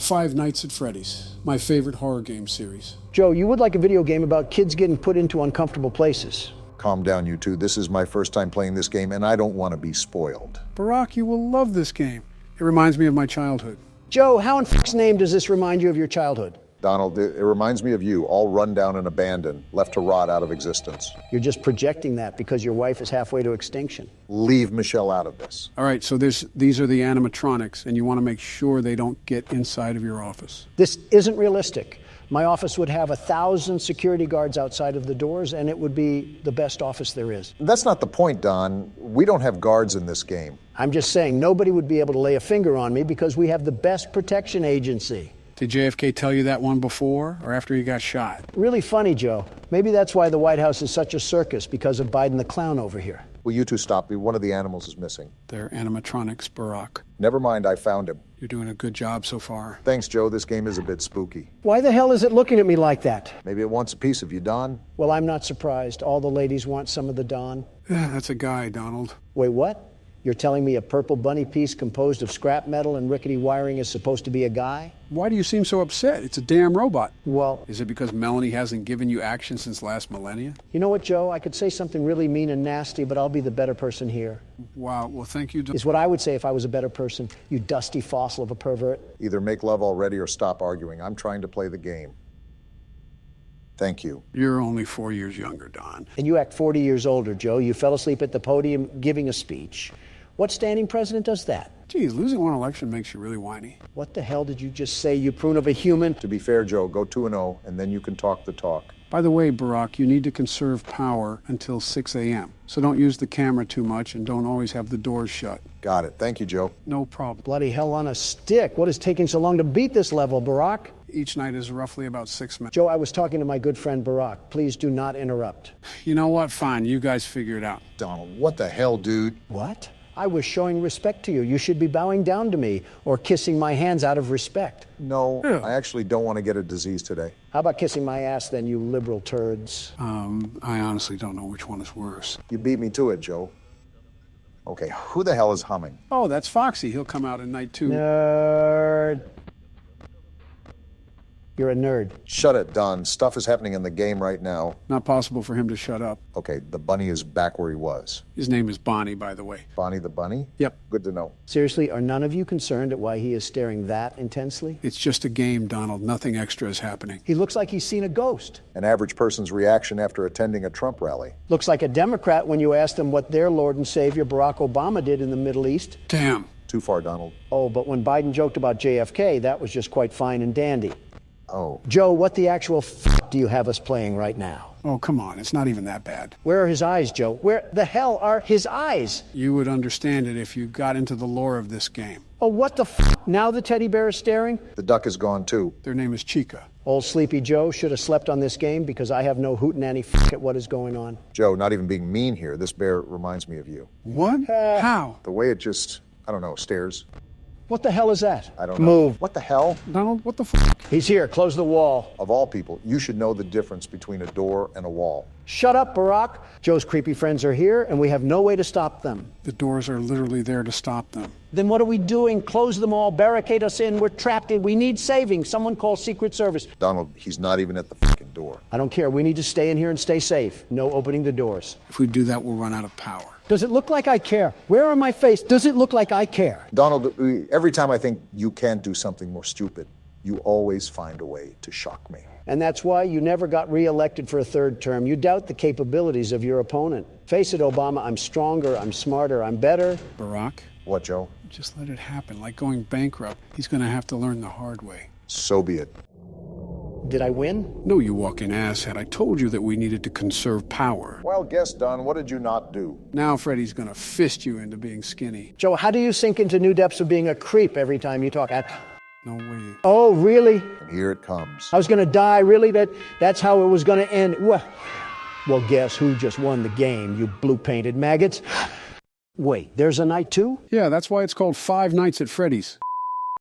Five Nights at Freddy's, my favorite horror game series. Joe, you would like a video game about kids getting put into uncomfortable places. Calm down, you two. This is my first time playing this game, and I don't want to be spoiled. Barack, you will love this game. It reminds me of my childhood. Joe, how in f***'s name does this remind you of your childhood? Donald, it reminds me of you, all run down and abandoned, left to rot out of existence. You're just projecting that because your wife is halfway to extinction. Leave Michelle out of this. All right, so these are the animatronics, and you want to make sure they don't get inside of your office. This isn't realistic. My office would have 1,000 security guards outside of the doors, and it would be the best office there is. That's not the point, Don. We don't have guards in this game. I'm just saying, nobody would be able to lay a finger on me because we have the best protection agency. Did JFK tell you that one before or after he got shot? Really funny, Joe. Maybe that's why the White House is such a circus, because of Biden the clown over here. Will you two stop me? One of the animals is missing. They're animatronics, Barack. Never mind, I found him. You're doing a good job so far. Thanks, Joe. This game is a bit spooky. Why the hell is it looking at me like that? Maybe it wants a piece of you, Don. Well, I'm not surprised. All the ladies want some of the Don. Yeah, that's a guy, Donald. Wait, what? You're telling me a purple bunny piece composed of scrap metal and rickety wiring is supposed to be a guy? Why do you seem so upset? It's a damn robot. Well, is it because Melanie hasn't given you action since last millennia? You know what, Joe? I could say something really mean and nasty, but I'll be the better person here. Wow, well, thank you. Is what I would say if I was a better person, you dusty fossil of a pervert. Either make love already or stop arguing. I'm trying to play the game. Thank you. You're only 4 years younger, Don. And you act 40 years older, Joe. You fell asleep at the podium giving a speech. What standing president does that? Geez, losing one election makes you really whiny. What the hell did you just say, you prune of a human? To be fair, Joe, go 2-0, and then you can talk the talk. By the way, Barack, you need to conserve power until 6 a.m. So don't use the camera too much and don't always have the doors shut. Got it. Thank you, Joe. No problem. Bloody hell on a stick. What is taking so long to beat this level, Barack? Each night is roughly about 6 minutes. Joe, I was talking to my good friend Barack. Please do not interrupt. You know what? Fine. You guys figure it out. Donald, what the hell, dude? What? I was showing respect to you. You should be bowing down to me or kissing my hands out of respect. No, yeah. I actually don't want to get a disease today. How about kissing my ass then, you liberal turds? I honestly don't know which one is worse. You beat me to it, Joe. Okay, who the hell is humming? Oh, that's Foxy. He'll come out at night 2. Nerd. You're a nerd. Shut it, Don. Stuff is happening in the game right now. Not possible for him to shut up. Okay, the bunny is back where he was. His name is Bonnie, by the way. Bonnie the bunny? Yep. Good to know. Seriously, are none of you concerned at why he is staring that intensely? It's just a game, Donald. Nothing extra is happening. He looks like he's seen a ghost. An average person's reaction after attending a Trump rally. Looks like a Democrat when you asked him what their Lord and Savior Barack Obama did in the Middle East. Damn. Too far, Donald. Oh, but when Biden joked about JFK, that was just quite fine and dandy. Oh. Joe, what the actual f*** do you have us playing right now? Oh, come on. It's not even that bad. Where are his eyes, Joe? Where the hell are his eyes? You would understand it if you got into the lore of this game. Oh, what the f***? Now the teddy bear is staring? The duck is gone, too. Their name is Chica. Old Sleepy Joe should have slept on this game because I have no hootenanny f*** at what is going on. Joe, not even being mean here. This bear reminds me of you. What? How? The way it just, I don't know, stares. What the hell is that? I don't know. Move. What the hell? Donald, what the f***? He's here. Close the wall. Of all people, you should know the difference between a door and a wall. Shut up, Barack. Joe's creepy friends are here, and we have no way to stop them. The doors are literally there to stop them. Then what are we doing? Close them all, barricade us in. We're trapped in. We need saving. Someone call Secret Service. Donald, he's not even at the fucking door. I don't care. We need to stay in here and stay safe. No opening the doors. If we do that, we'll run out of power. Does it look like I care? Where on my face does it look like I care? Donald, every time I think you can't do something more stupid, you always find a way to shock me. And that's why you never got reelected for a third term. You doubt the capabilities of your opponent. Face it, Obama, I'm stronger, I'm smarter, I'm better. Barack? What, Joe? Just let it happen. Like going bankrupt. He's going to have to learn the hard way. So be it. Did I win? No, you walking asshat. I told you that we needed to conserve power. Well, guess, Don, what did you not do? Now Freddy's going to fist you into being skinny. Joe, how do you sink into new depths of being a creep every time you talk? No way. Oh, really? And here it comes. I was going to die, really? That's how it was going to end? Well, guess who just won the game, you blue-painted maggots? Wait, there's a night two? Yeah, that's why it's called Five Nights at Freddy's.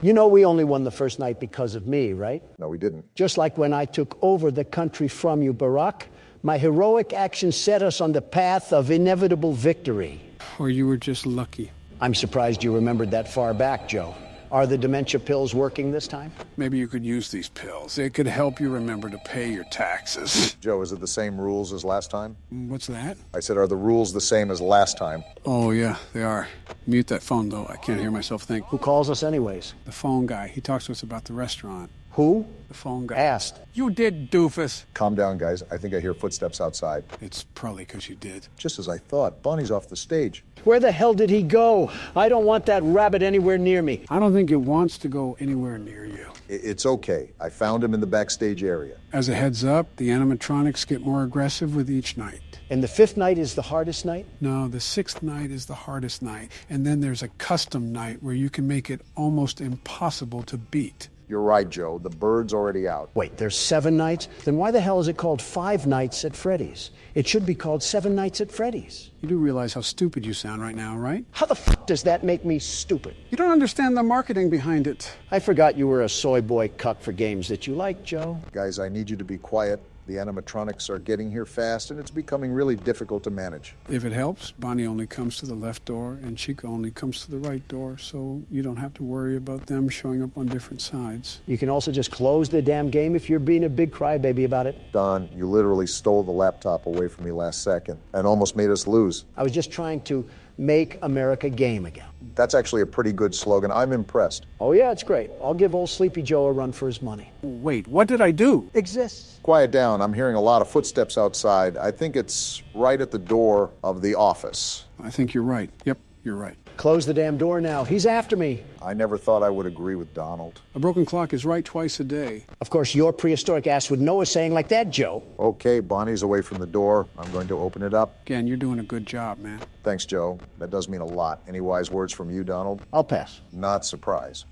You know we only won the first night because of me, right? No, we didn't. Just like when I took over the country from you, Barack. My heroic action set us on the path of inevitable victory. Or you were just lucky. I'm surprised you remembered that far back, Joe. Are the dementia pills working this time? Maybe you could use these pills. It could help you remember to pay your taxes. Joe, is it the same rules as last time? What's that? I said, are the rules the same as last time? Oh, yeah, they are. Mute that phone, though. I can't hear myself think. Who calls us anyways? The phone guy. He talks to us about the restaurant. Who? The phone guy. Asked. You did, doofus. Calm down, guys. I think I hear footsteps outside. It's probably because you did. Just as I thought. Bonnie's off the stage. Where the hell did he go? I don't want that rabbit anywhere near me. I don't think it wants to go anywhere near you. It's okay. I found him in the backstage area. As a heads up, the animatronics get more aggressive with each night. And the 5th night is the hardest night? No, the 6th night is the hardest night. And then there's a custom night where you can make it almost impossible to beat. You're right, Joe. The bird's already out. Wait, there's 7 nights? Then why the hell is it called 5 Nights at Freddy's? It should be called 7 Nights at Freddy's. You do realize how stupid you sound right now, right? How the f does that make me stupid? You don't understand the marketing behind it. I forgot you were a soy boy cuck for games that you like, Joe. Guys, I need you to be quiet. The animatronics are getting here fast, and it's becoming really difficult to manage. If it helps, Bonnie only comes to the left door, and Chica only comes to the right door, so you don't have to worry about them showing up on different sides. You can also just close the damn game if you're being a big crybaby about it. Don, you literally stole the laptop away from me last second and almost made us lose. I was just trying to make America game again. That's actually a pretty good slogan. I'm impressed. Oh yeah, it's great. I'll give old Sleepy Joe a run for his money. Wait, what did I do? Exists. Quiet down. I'm hearing a lot of footsteps outside. I think it's right at the door of the office. I think you're right. Yep, you're right. Close the damn door now. He's after me. I never thought I would agree with Donald. A broken clock is right twice a day. Of course, your prehistoric ass would know a saying like that, Joe. Okay, Bonnie's away from the door. I'm going to open it up. Again, you're doing a good job, man. Thanks, Joe. That does mean a lot. Any wise words from you, Donald? I'll pass. Not surprised.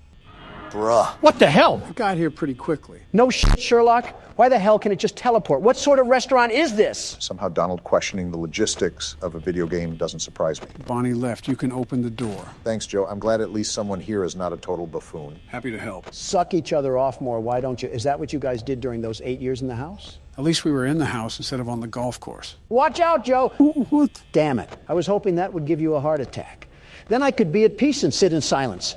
Bruh. What the hell? I got here pretty quickly. No shit, Sherlock. Why the hell can it just teleport? What sort of restaurant is this? Somehow Donald questioning the logistics of a video game doesn't surprise me. Bonnie left. You can open the door. Thanks, Joe. I'm glad at least someone here is not a total buffoon. Happy to help. Suck each other off more, why don't you? Is that what you guys did during those 8 years in the house? At least we were in the house instead of on the golf course. Watch out, Joe. What? Damn it. I was hoping that would give you a heart attack. Then I could be at peace and sit in silence.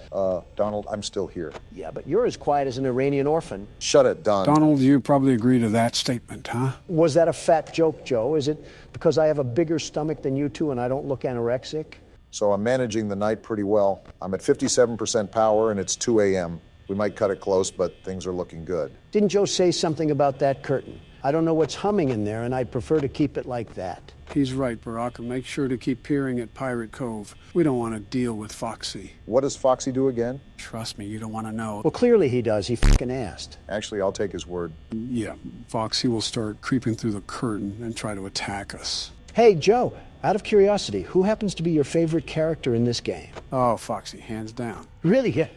Donald, I'm still here. Yeah, but you're as quiet as an Iranian orphan. Shut it, Don. Donald, you probably agree to that statement, huh? Was that a fat joke, Joe? Is it because I have a bigger stomach than you two and I don't look anorexic? So I'm managing the night pretty well. I'm at 57% power and it's 2 a.m. We might cut it close, but things are looking good. Didn't Joe say something about that curtain? I don't know what's humming in there, and I'd prefer to keep it like that. He's right, Barack, and make sure to keep peering at Pirate Cove. We don't want to deal with Foxy. What does Foxy do again? Trust me, you don't want to know. Well, clearly he does. He fucking asked. Actually, I'll take his word. Yeah, Foxy will start creeping through the curtain and try to attack us. Hey, Joe, out of curiosity, who happens to be your favorite character in this game? Oh, Foxy, hands down. Really? Yeah.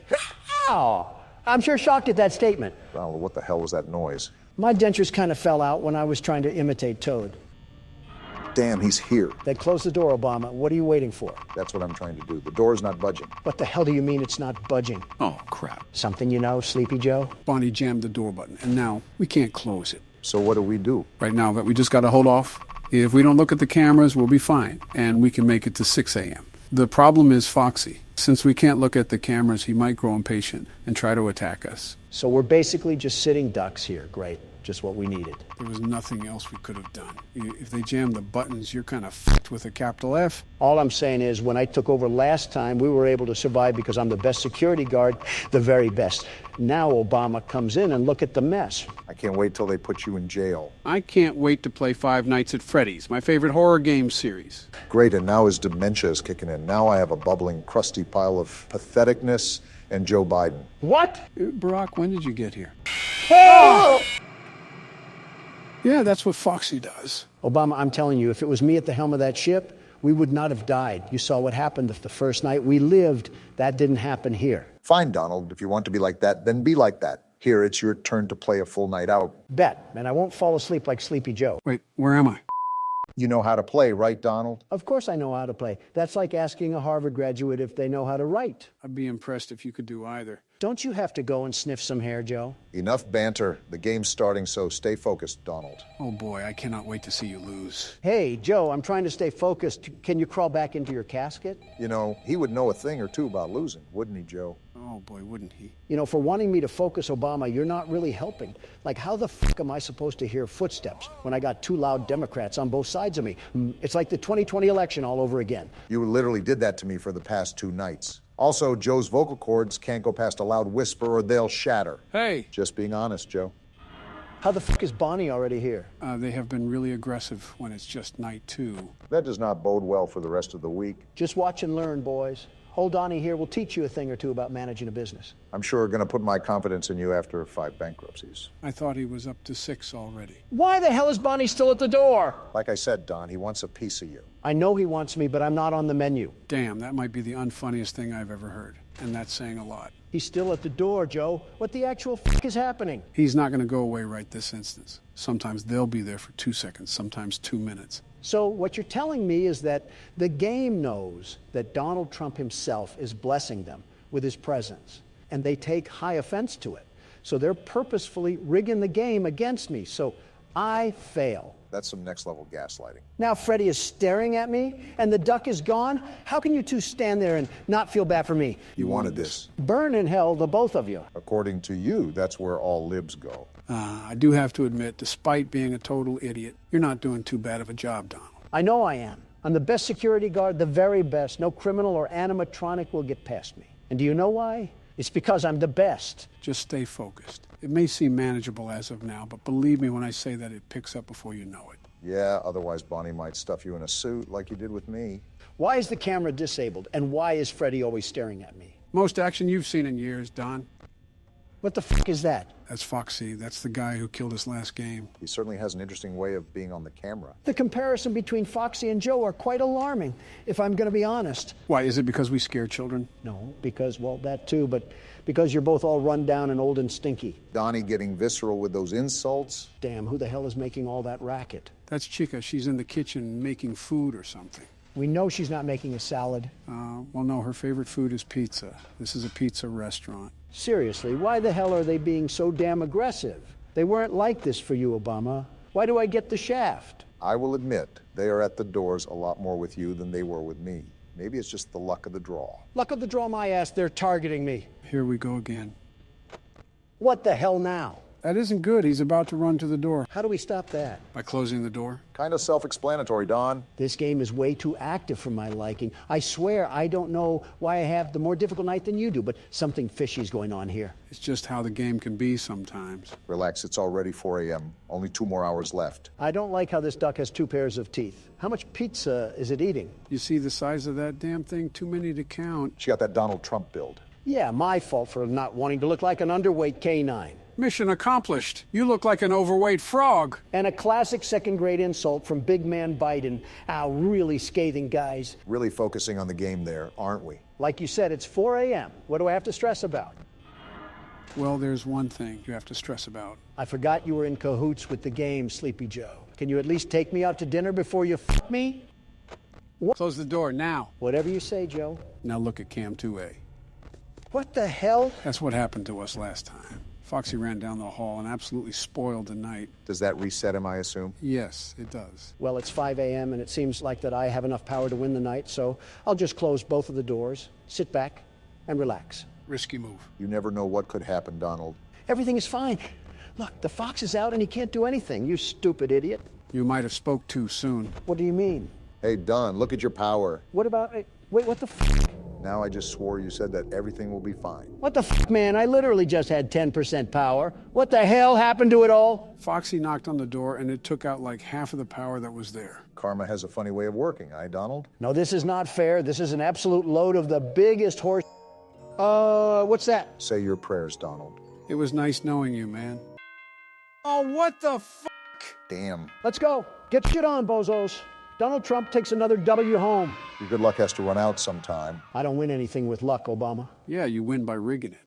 Ow! I'm sure shocked at that statement. Donald, what the hell was that noise? My dentures kind of fell out when I was trying to imitate Toad. Damn, he's here. Then close the door, Obama. What are you waiting for? That's what I'm trying to do. The door's not budging. What the hell do you mean it's not budging? Oh, crap. Something you know, Sleepy Joe? Bonnie jammed the door button, and now we can't close it. So what do we do? Right now, we just got to hold off. If we don't look at the cameras, we'll be fine, and we can make it to 6 a.m. The problem is Foxy. Since we can't look at the cameras, he might grow impatient and try to attack us. So we're basically just sitting ducks here. Great. Just what we needed. There was nothing else we could have done. If they jam the buttons, you're kind of f***ed with a capital F. All I'm saying is, when I took over last time, we were able to survive because I'm the best security guard, the very best. Now Obama comes in and look at the mess. I can't wait till they put you in jail. I can't wait to play 5 Nights at Freddy's, my favorite horror game series. Great, and now his dementia is kicking in. Now I have a bubbling, crusty pile of patheticness and Joe Biden. What? Barack, when did you get here? Oh! Yeah, that's what Foxy does. Obama, I'm telling you, if it was me at the helm of that ship, we would not have died. You saw what happened the first night. We lived. That didn't happen here. Fine, Donald. If you want to be like that, then be like that. Here, it's your turn to play a full night out. Bet. And I won't fall asleep like Sleepy Joe. Wait, where am I? You know how to play, right, Donald? Of course I know how to play. That's like asking a Harvard graduate if they know how to write. I'd be impressed if you could do either. Don't you have to go and sniff some hair, Joe? Enough banter. The game's starting, so stay focused, Donald. Oh boy, I cannot wait to see you lose. Hey, Joe, I'm trying to stay focused. Can you crawl back into your casket? You know, he would know a thing or two about losing, wouldn't he, Joe? Oh Oh boy, wouldn't he? You know, for wanting me to focus, Obama, you're not really helping. Like, how the fuck am I supposed to hear footsteps when I got two loud Democrats on both sides of me? It's like the 2020 election all over again. You literally did that to me for the past 2 nights. Also, Joe's vocal cords can't go past a loud whisper or they'll shatter. Hey! Just being honest, Joe. How the fuck is Bonnie already here? They have been really aggressive when it's just night 2. That does not bode well for the rest of the week. Just watch and learn, boys. Old Donnie here will teach you a thing or two about managing a business. I'm sure going to put my confidence in you after 5 bankruptcies. I thought he was up to 6 already. Why the hell is Bonnie still at the door? Like I said, Don, he wants a piece of you. I know he wants me, but I'm not on the menu. Damn, that might be the unfunniest thing I've ever heard. And that's saying a lot. He's still at the door, Joe. What the actual fuck is happening? He's not going to go away right this instance. Sometimes they'll be there for 2 seconds, sometimes 2 minutes. So what you're telling me is that the game knows that Donald Trump himself is blessing them with his presence, and they take high offense to it. So they're purposefully rigging the game against me. So I fail. That's some next-level gaslighting. Now Freddy is staring at me, and the duck is gone? How can you two stand there and not feel bad for me? You wanted this. Burn in hell, the both of you. According to you, that's where all libs go. I do have to admit, despite being a total idiot, you're not doing too bad of a job, Donald. I know I am. I'm the best security guard, the very best. No criminal or animatronic will get past me. And do you know why? It's because I'm the best. Just stay focused. It may seem manageable as of now, but believe me when I say that it picks up before you know it. Yeah, otherwise Bonnie might stuff you in a suit like you did with me. Why is the camera disabled, and why is Freddy always staring at me? Most action you've seen in years, Don. What the fuck is that? That's Foxy. That's the guy who killed us last game. He certainly has an interesting way of being on the camera. The comparison between Foxy and Joe are quite alarming, if I'm going to be honest. Why, is it because we scare children? No, because, well, that too, but because you're both all run down and old and stinky. Donnie getting visceral with those insults. Damn, who the hell is making all that racket? That's Chica. She's in the kitchen making food or something. We know she's not making a salad. Well, no, her favorite food is pizza. This is a pizza restaurant. Seriously, why the hell are they being so damn aggressive? They weren't like this for you, Obama. Why do I get the shaft? I will admit, they are at the doors a lot more with you than they were with me. Maybe it's just the luck of the draw. Luck of the draw, my ass, they're targeting me. Here we go again. What the hell now? That isn't good. He's about to run to the door. How do we stop that? By closing the door? Kind of self-explanatory, Don. This game is way too active for my liking. I swear I don't know why I have the more difficult night than you do, but something fishy's going on here. It's just how the game can be sometimes. Relax, it's already 4 a.m. Only 2 more hours left. I don't like how this duck has 2 pairs of teeth. How much pizza is it eating? You see the size of that damn thing? Too many to count. She got that Donald Trump build. Yeah, my fault for not wanting to look like an underweight canine. Mission accomplished. You look like an overweight frog. And a classic second-grade insult from Big Man Biden. Ow, really scathing, guys. Really focusing on the game there, aren't we? Like you said, it's 4 a.m. What do I have to stress about? Well, there's one thing you have to stress about. I forgot you were in cahoots with the game, Sleepy Joe. Can you at least take me out to dinner before you f*** me? Close the door now. Whatever you say, Joe. Now look at Cam 2A. What the hell? That's what happened to us last time. Foxy ran down the hall and absolutely spoiled the night. Does that reset him, I assume? Yes, it does. Well, it's 5 a.m. and it seems like that I have enough power to win the night, so I'll just close both of the doors, sit back, and relax. Risky move. You never know what could happen, Donald. Everything is fine. Look, the fox is out and he can't do anything, you stupid idiot. You might have spoke too soon. What do you mean? Hey, Don, look at your power. What about... Wait, what the f***? Now I just swore you said that everything will be fine. What the f***, man? I literally just had 10% power. What the hell happened to it all? Foxy knocked on the door and it took out like half of the power that was there. Karma has a funny way of working, eh, Donald? No, this is not fair. This is an absolute load of the biggest horse... what's that? Say your prayers, Donald. It was nice knowing you, man. Oh, what the f***? Damn. Let's go. Get shit on, bozos. Donald Trump takes another W home. Your good luck has to run out sometime. I don't win anything with luck, Obama. Yeah, you win by rigging it.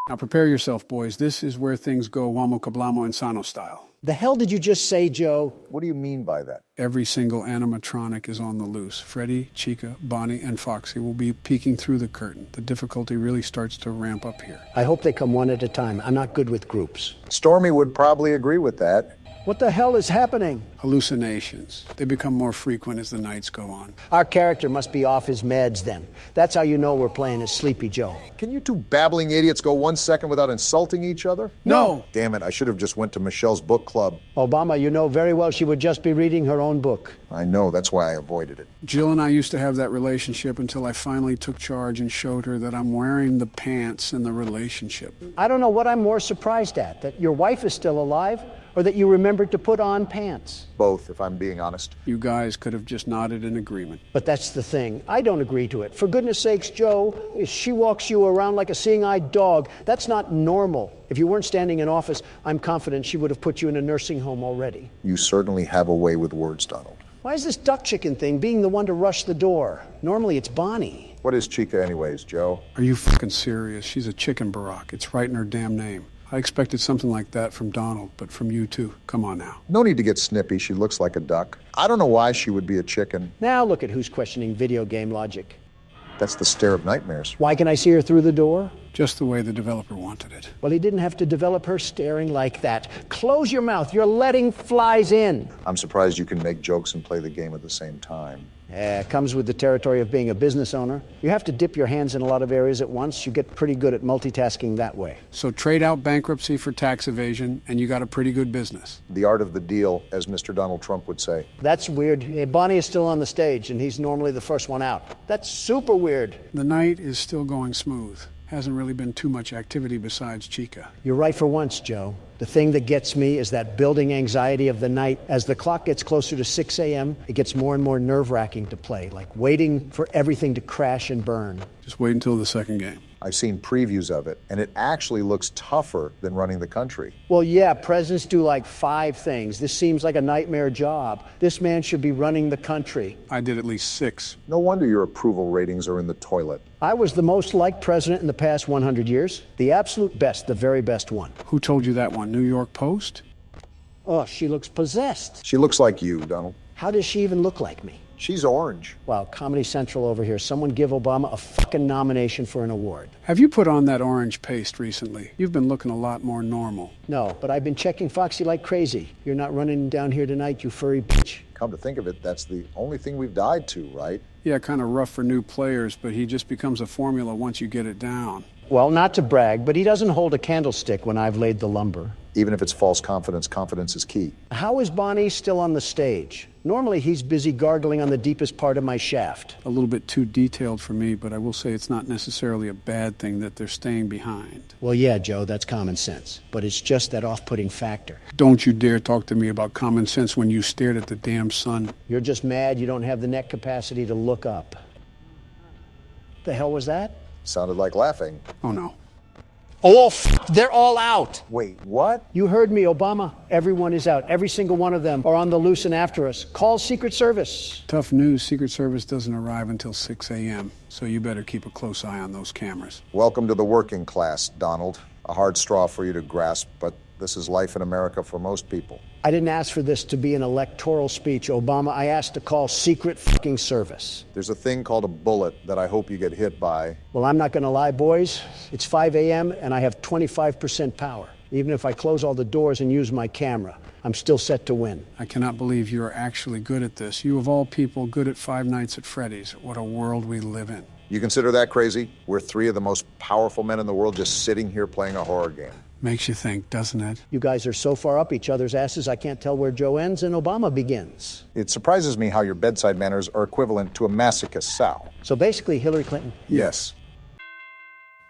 Now prepare yourself, boys. This is where things go Wamo Kablamo and Sano style. The hell did you just say, Joe? What do you mean by that? Every single animatronic is on the loose. Freddy, Chica, Bonnie, and Foxy will be peeking through the curtain. The difficulty really starts to ramp up here. I hope they come one at a time. I'm not good with groups. Stormy would probably agree with that. What the hell is happening? Hallucinations. They become more frequent as the nights go on. Our character must be off his meds then. That's how you know we're playing as Sleepy Joe. Can you two babbling idiots go 1 second without insulting each other? No! Damn it, I should have just went to Michelle's book club. Obama, you know very well she would just be reading her own book. I know, that's why I avoided it. Jill and I used to have that relationship until I finally took charge and showed her that I'm wearing the pants in the relationship. I don't know what I'm more surprised at, that your wife is still alive, or that you remembered to put on pants. Both, if I'm being honest. You guys could have just nodded in agreement. But that's the thing. I don't agree to it. For goodness sakes, Joe, if she walks you around like a seeing-eyed dog, that's not normal. If you weren't standing in office, I'm confident she would have put you in a nursing home already. You certainly have a way with words, Donald. Why is this duck chicken thing being the one to rush the door? Normally it's Bonnie. What is Chica anyways, Joe? Are you fucking serious? She's a chicken, Barack. It's right in her damn name. I expected something like that from Donald, but from you too. Come on now. No need to get snippy. She looks like a duck. I don't know why she would be a chicken. Now look at who's questioning video game logic. That's the stare of nightmares. Why can I see her through the door? Just the way the developer wanted it. Well, he didn't have to develop her staring like that. Close your mouth. You're letting flies in. I'm surprised you can make jokes and play the game at the same time. Yeah, it comes with the territory of being a business owner. You have to dip your hands in a lot of areas at once. You get pretty good at multitasking that way. So trade out bankruptcy for tax evasion, and you got a pretty good business. The art of the deal, as Mr. Donald Trump would say. That's weird. Bonnie is still on the stage, and he's normally the first one out. That's super weird. The night is still going smooth. Hasn't really been too much activity besides Chica. You're right for once, Joe. The thing that gets me is that building anxiety of the night. As the clock gets closer to 6 a.m., it gets more and more nerve-wracking to play, like waiting for everything to crash and burn. Just wait until the second game. I've seen previews of it, and it actually looks tougher than running the country. Well, yeah, presidents do like 5 things. This seems like a nightmare job. This man should be running the country. I did at least 6. No wonder your approval ratings are in the toilet. I was the most liked president in the past 100 years. The absolute best, the very best one. Who told you that one? New York Post? Oh, she looks possessed. She looks like you, Donald. How does she even look like me? She's orange. Wow, Comedy Central over here. Someone give Obama a fucking nomination for an award. Have you put on that orange paste recently? You've been looking a lot more normal. No, but I've been checking Foxy like crazy. You're not running down here tonight, you furry bitch. Come to think of it, that's the only thing we've died to, right? Yeah, kind of rough for new players, but he just becomes a formula once you get it down. Well, not to brag, but he doesn't hold a candlestick when I've laid the lumber. Even if it's false confidence, confidence is key. How is Bonnie still on the stage? Normally he's busy gargling on the deepest part of my shaft. A little bit too detailed for me, but I will say it's not necessarily a bad thing that they're staying behind. Well, yeah, Joe, that's common sense. But it's just that off-putting factor. Don't you dare talk to me about common sense when you stared at the damn sun. You're just mad you don't have the neck capacity to look up. The hell was that? Sounded like laughing. Oh, no. Oh, they're all out. Wait, what? You heard me, Obama. Everyone is out. Every single one of them are on the loose and after us. Call Secret Service. Tough news, Secret Service doesn't arrive until 6 a.m., so you better keep a close eye on those cameras. Welcome to the working class, Donald. A hard straw for you to grasp, but this is life in America for most people. I didn't ask for this to be an electoral speech, Obama. I asked to call Secret fucking Service. There's a thing called a bullet that I hope you get hit by. Well, I'm not going to lie, boys. It's 5 a.m. and I have 25% power. Even if I close all the doors and use my camera, I'm still set to win. I cannot believe you are actually good at this. You, of all people, good at 5 Nights at Freddy's. What a world we live in. You consider that crazy? We're 3 of the most powerful men in the world just sitting here playing a horror game. Makes you think, doesn't it? You guys are so far up each other's asses, I can't tell where Joe ends and Obama begins. It surprises me how your bedside manners are equivalent to a masochist sow. So basically, Hillary Clinton. Yes.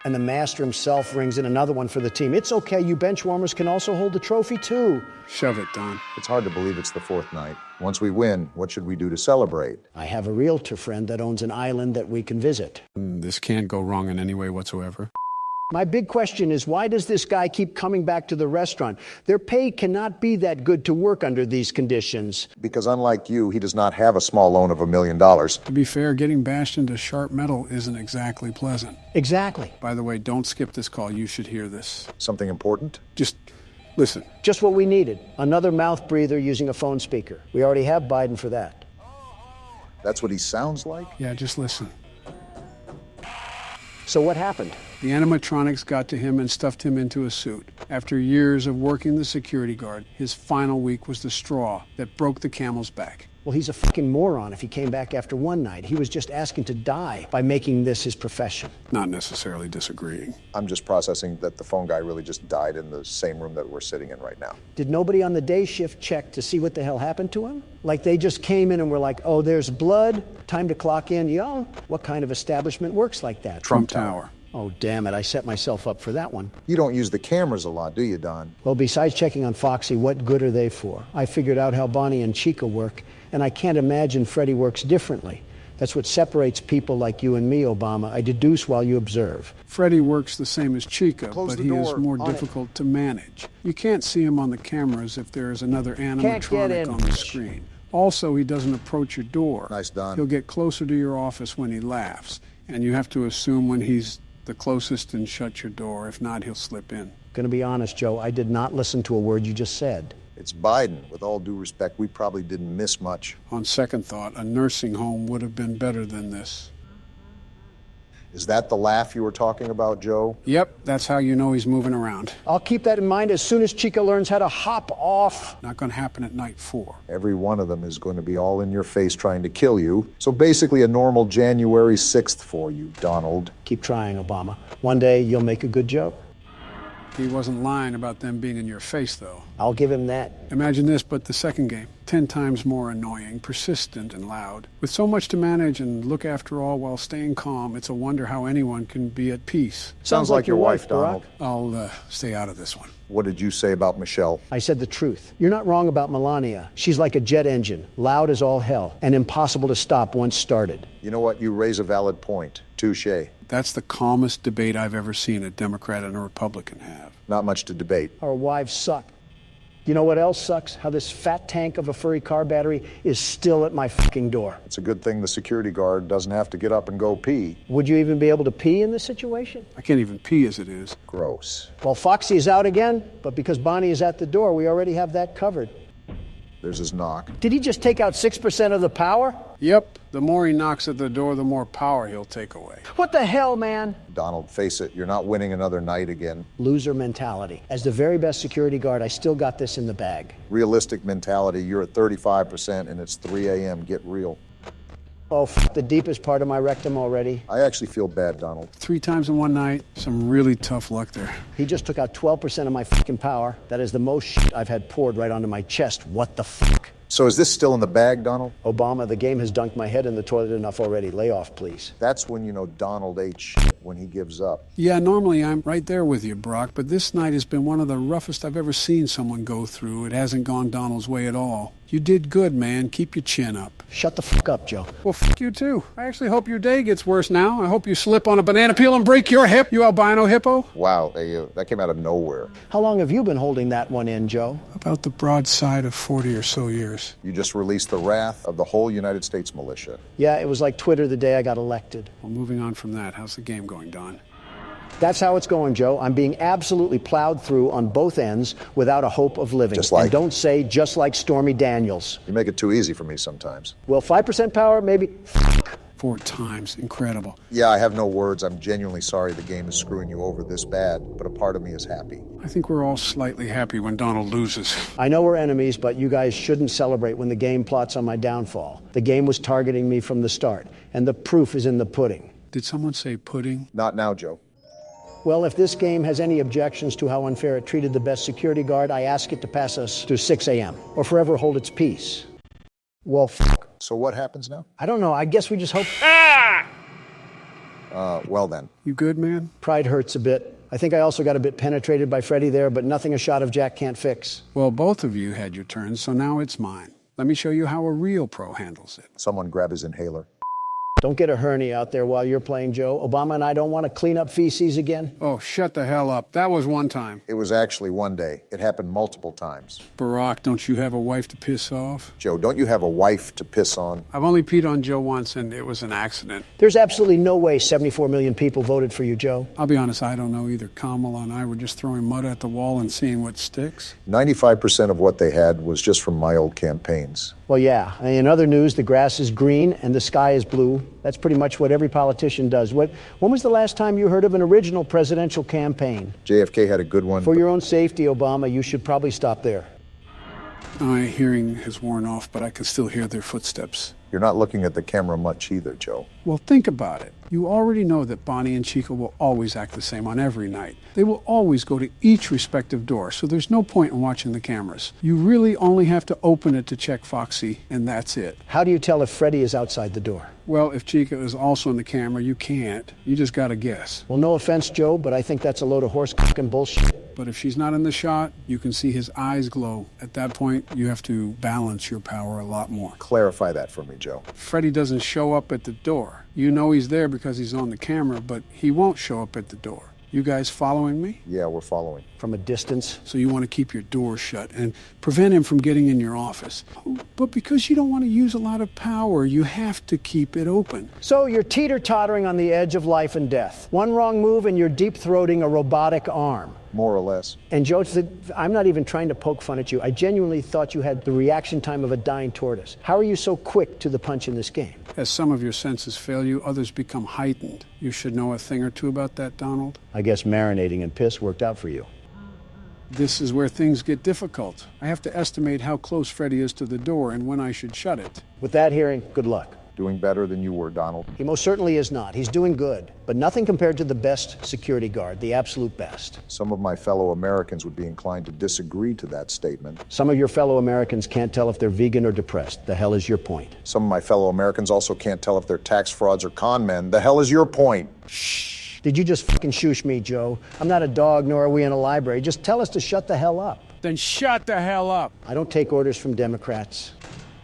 And the master himself rings in another one for the team. It's okay, you bench warmers can also hold the trophy too. Shove it, Don. It's hard to believe it's the 4th night. Once we win, what should we do to celebrate? I have a realtor friend that owns an island that we can visit. This can't go wrong in any way whatsoever. My big question is, why does this guy keep coming back to the restaurant? Their pay cannot be that good to work under these conditions. Because unlike you, he does not have a small loan of $1 million. To be fair, getting bashed into sharp metal isn't exactly pleasant. Exactly. By the way, don't skip this call. You should hear this. Something important? Just listen. Just what we needed. Another mouth breather using a phone speaker. We already have Biden for that. That's what he sounds like? Yeah, just listen. So what happened? The animatronics got to him and stuffed him into a suit. After years of working the security guard, his final week was the straw that broke the camel's back. Well, he's a fucking moron if he came back after one night. He was just asking to die by making this his profession. Not necessarily disagreeing. I'm just processing that the phone guy really just died in the same room that we're sitting in right now. Did nobody on the day shift check to see what the hell happened to him? Like they just came in and were like, oh, there's blood, time to clock in. Yo, what kind of establishment works like that? Trump Tower. Oh, damn it, I set myself up for that one. You don't use the cameras a lot, do you, Don? Well, besides checking on Foxy, what good are they for? I figured out how Bonnie and Chica work, and I can't imagine Freddy works differently. That's what separates people like you and me, Obama. I deduce while you observe. Freddy works the same as Chica, Close but the he is door. more On difficult to manage. You can't see him on the cameras if there is another animatronic on the screen. Also, he doesn't approach your door. Nice, Don. He'll get closer to your office when he laughs, and you have to assume when he's the closest and shut your door. If not, he'll slip in. Gonna be honest, Joe, I did not listen to a word you just said. It's Biden. With all due respect, we probably didn't miss much. On second thought, a nursing home would have been better than this. Is that the laugh you were talking about, Joe? Yep, that's how you know he's moving around. I'll keep that in mind as soon as Chica learns how to hop off. Not gonna happen at night 4. Every one of them is going to be all in your face trying to kill you. So basically a normal January 6th for you, Donald. Keep trying, Obama. One day you'll make a good joke. He wasn't lying about them being in your face, though. I'll give him that. Imagine this, but the second game. 10 times more annoying, persistent, and loud. With so much to manage and look after all while staying calm, it's a wonder how anyone can be at peace. Sounds like your wife, Donald. I'll stay out of this one. What did you say about Michelle? I said the truth. You're not wrong about Melania. She's like a jet engine, loud as all hell, and impossible to stop once started. You know what? You raise a valid point. Touché. That's the calmest debate I've ever seen a Democrat and a Republican have. Not much to debate. Our wives suck. You know what else sucks? How this fat tank of a furry car battery is still at my fucking door. It's a good thing the security guard doesn't have to get up and go pee. Would you even be able to pee in this situation? I can't even pee as it is. Gross. Well, Foxy is out again, but because Bonnie is at the door, we already have that covered. There's his knock. Did he just take out 6% of the power? Yep, the more he knocks at the door, the more power he'll take away. What the hell, man? Donald, face it, you're not winning another night again. Loser mentality. As the very best security guard, I still got this in the bag. Realistic mentality, you're at 35% and it's 3 a.m. Get real. Oh, the deepest part of my rectum already. I actually feel bad, Donald. 3 times in one night, some really tough luck there. He just took out 12% of my fucking power. That is the most shit I've had poured right onto my chest. What the fuck? So is this still in the bag, Donald? Obama, the game has dunked my head in the toilet enough already. Lay off, please. That's when you know Donald ate shit, when he gives up. Yeah, normally I'm right there with you, Brock, but this night has been one of the roughest I've ever seen someone go through. It hasn't gone Donald's way at all. You did good, man. Keep your chin up. Shut the fuck up, Joe. Well, fuck you too. I actually hope your day gets worse now. I hope you slip on a banana peel and break your hip, you albino hippo. Wow, that came out of nowhere. How long have you been holding that one in, Joe? About the broadside of 40 or so years. You just released the wrath of the whole United States militia. Yeah, it was like Twitter the day I got elected. Well, moving on from that, how's the game going, Don? That's how it's going, Joe. I'm being absolutely plowed through on both ends without a hope of living. Just like? And don't say just like Stormy Daniels. You make it too easy for me sometimes. Well, 5% power, maybe. 4 times. Incredible. Yeah, I have no words. I'm genuinely sorry the game is screwing you over this bad, but a part of me is happy. I think we're all slightly happy when Donald loses. I know we're enemies, but you guys shouldn't celebrate when the game plots on my downfall. The game was targeting me from the start, and the proof is in the pudding. Did someone say pudding? Not now, Joe. Well, if this game has any objections to how unfair it treated the best security guard, I ask it to pass us to 6 a.m. or forever hold its peace. Well, fuck. So what happens now? I don't know. I guess we just hope. Well then. You good, man? Pride hurts a bit. I think I also got a bit penetrated by Freddy there, but nothing a shot of Jack can't fix. Well, both of you had your turn, so now it's mine. Let me show you how a real pro handles it. Someone grab his inhaler. Don't get a hernia out there while you're playing, Joe. Obama and I don't want to clean up feces again. Oh, shut the hell up. That was one time. It was actually one day. It happened multiple times. Barack, don't you have a wife to piss off? Joe, don't you have a wife to piss on? I've only peed on Joe once, and it was an accident. There's absolutely no way 74 million people voted for you, Joe. I'll be honest, I don't know either. Kamala and I were just throwing mud at the wall and seeing what sticks. 95% of what they had was just from my old campaigns. Well, yeah. In other news, the grass is green and the sky is blue. That's pretty much what every politician does. When was the last time you heard of an original presidential campaign? JFK had a good one. For your own safety, Obama, you should probably stop there. My hearing has worn off, but I can still hear their footsteps. You're not looking at the camera much either, Joe. Well, think about it. You already know that Bonnie and Chica will always act the same on every night. They will always go to each respective door, so there's no point in watching the cameras. You really only have to open it to check Foxy, and that's it. How do you tell if Freddy is outside the door? Well, if Chica is also in the camera, you can't. You just gotta guess. Well, no offense, Joe, but I think that's a load of horse-cocking bullshit. But if she's not in the shot, you can see his eyes glow. At that point, you have to balance your power a lot more. Clarify that for me, Joe. Freddy doesn't show up at the door. You know he's there because he's on the camera, but he won't show up at the door. You guys following me? Yeah, we're following. From a distance? So you want to keep your door shut and prevent him from getting in your office. But because you don't want to use a lot of power, you have to keep it open. So you're teeter-tottering on the edge of life and death. One wrong move and you're deep-throating a robotic arm. More or less. And Joe, I'm not even trying to poke fun at you. I genuinely thought you had the reaction time of a dying tortoise. How are you so quick to the punch in this game? As some of your senses fail you, others become heightened. You should know a thing or two about that, Donald. I guess marinating in piss worked out for you. This is where things get difficult. I have to estimate how close Freddy is to the door and when I should shut it. With that hearing, good luck. Doing better than you were, Donald. He most certainly is not. He's doing good, but nothing compared to the best security guard, the absolute best. Some of my fellow Americans would be inclined to disagree to that statement. Some of your fellow Americans can't tell if they're vegan or depressed. The hell is your point? Some of my fellow Americans also can't tell if they're tax frauds or con men. The hell is your point? Shh. Did you just fucking shoosh me, Joe? I'm not a dog, nor are we in a library. Just tell us to shut the hell up. Then shut the hell up. I don't take orders from Democrats.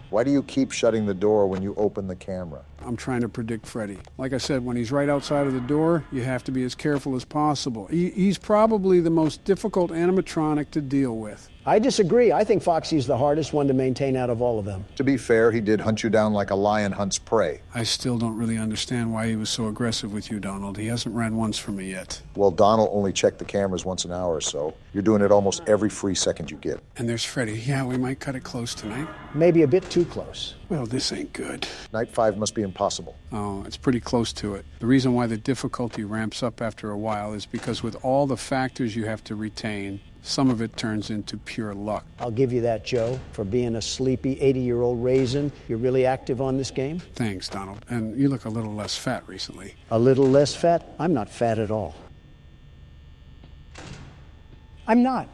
Why do you keep shutting the door when you open the camera? I'm trying to predict Freddy. Like I said, when he's right outside of the door, you have to be as careful as possible. He's probably the most difficult animatronic to deal with. I disagree. I think Foxy's the hardest one to maintain out of all of them. To be fair, he did hunt you down like a lion hunts prey. I still don't really understand why he was so aggressive with you, Donald. He hasn't ran once for me yet. Well, Donald only checked the cameras once an hour or so. You're doing it almost every free second you get. And there's Freddy. Yeah, we might cut it close tonight. Maybe a bit too close. Well, this ain't good. Night 5 must be impossible. Oh, it's pretty close to it. The reason why the difficulty ramps up after a while is because with all the factors you have to retain, some of it turns into pure luck. I'll give you that, Joe. For being a sleepy 80-year-old raisin, you're really active on this game? Thanks, Donald. And you look a little less fat recently. A little less fat? I'm not fat at all. I'm not.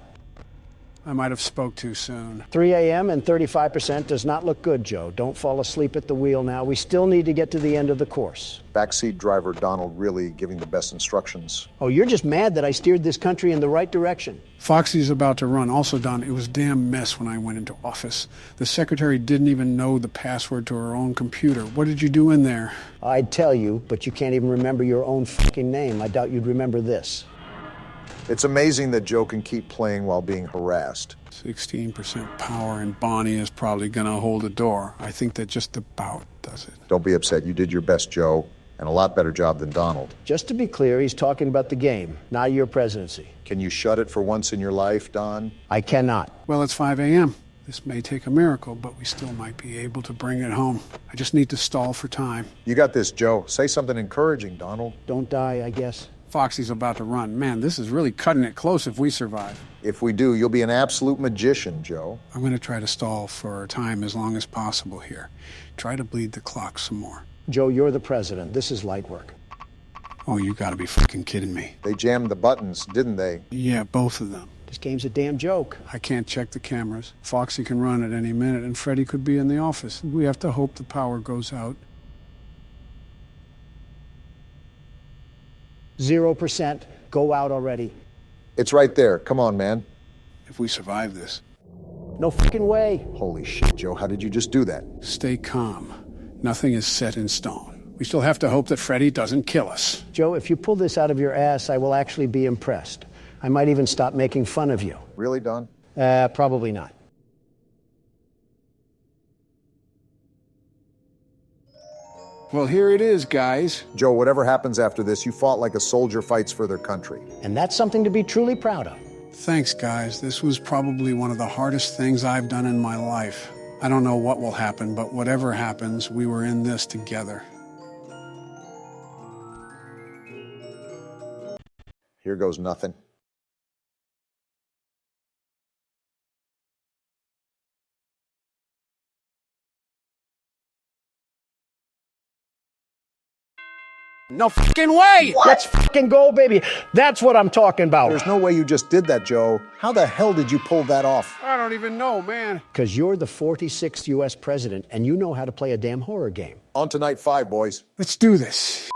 I might have spoke too soon. 3 a.m. and 35% does not look good, Joe. Don't fall asleep at the wheel now. We still need to get to the end of the course. Backseat driver Donald really giving the best instructions. Oh, you're just mad that I steered this country in the right direction. Foxy's about to run. Also, Don, it was a damn mess when I went into office. The secretary didn't even know the password to her own computer. What did you do in there? I'd tell you, but you can't even remember your own fucking name. I doubt you'd remember this. It's amazing that Joe can keep playing while being harassed. 16% power, and Bonnie is probably going to hold the door. I think that just about does it. Don't be upset. You did your best, Joe, and a lot better job than Donald. Just to be clear, he's talking about the game, not your presidency. Can you shut it for once in your life, Don? I cannot. Well, it's 5 a.m. This may take a miracle, but we still might be able to bring it home. I just need to stall for time. You got this, Joe. Say something encouraging, Donald. Don't die, I guess. Foxy's about to run. Man, this is really cutting it close if we survive. If we do, you'll be an absolute magician, Joe. I'm going to try to stall for time as long as possible here. Try to bleed the clock some more. Joe, you're the president. This is light work. Oh, you gotta be fucking kidding me. They jammed the buttons, didn't they? Yeah, both of them. This game's a damn joke. I can't check the cameras. Foxy can run at any minute, and Freddy could be in the office. We have to hope the power goes out. 0%. Go out already. It's right there. Come on, man. If we survive this. No fucking way. Holy shit, Joe. How did you just do that? Stay calm. Nothing is set in stone. We still have to hope that Freddy doesn't kill us. Joe, if you pull this out of your ass, I will actually be impressed. I might even stop making fun of you. Really, Don? Probably not. Well, here it is, guys. Joe, whatever happens after this, you fought like a soldier fights for their country. And that's something to be truly proud of. Thanks, guys. This was probably one of the hardest things I've done in my life. I don't know what will happen, but whatever happens, we were in this together. Here goes nothing. No fucking way! Let's fucking go, baby. That's what I'm talking about. There's no way you just did that, Joe. How the hell did you pull that off? I don't even know, man. Because you're the 46th U.S. president, and you know how to play a damn horror game. On to night 5, boys. Let's do this.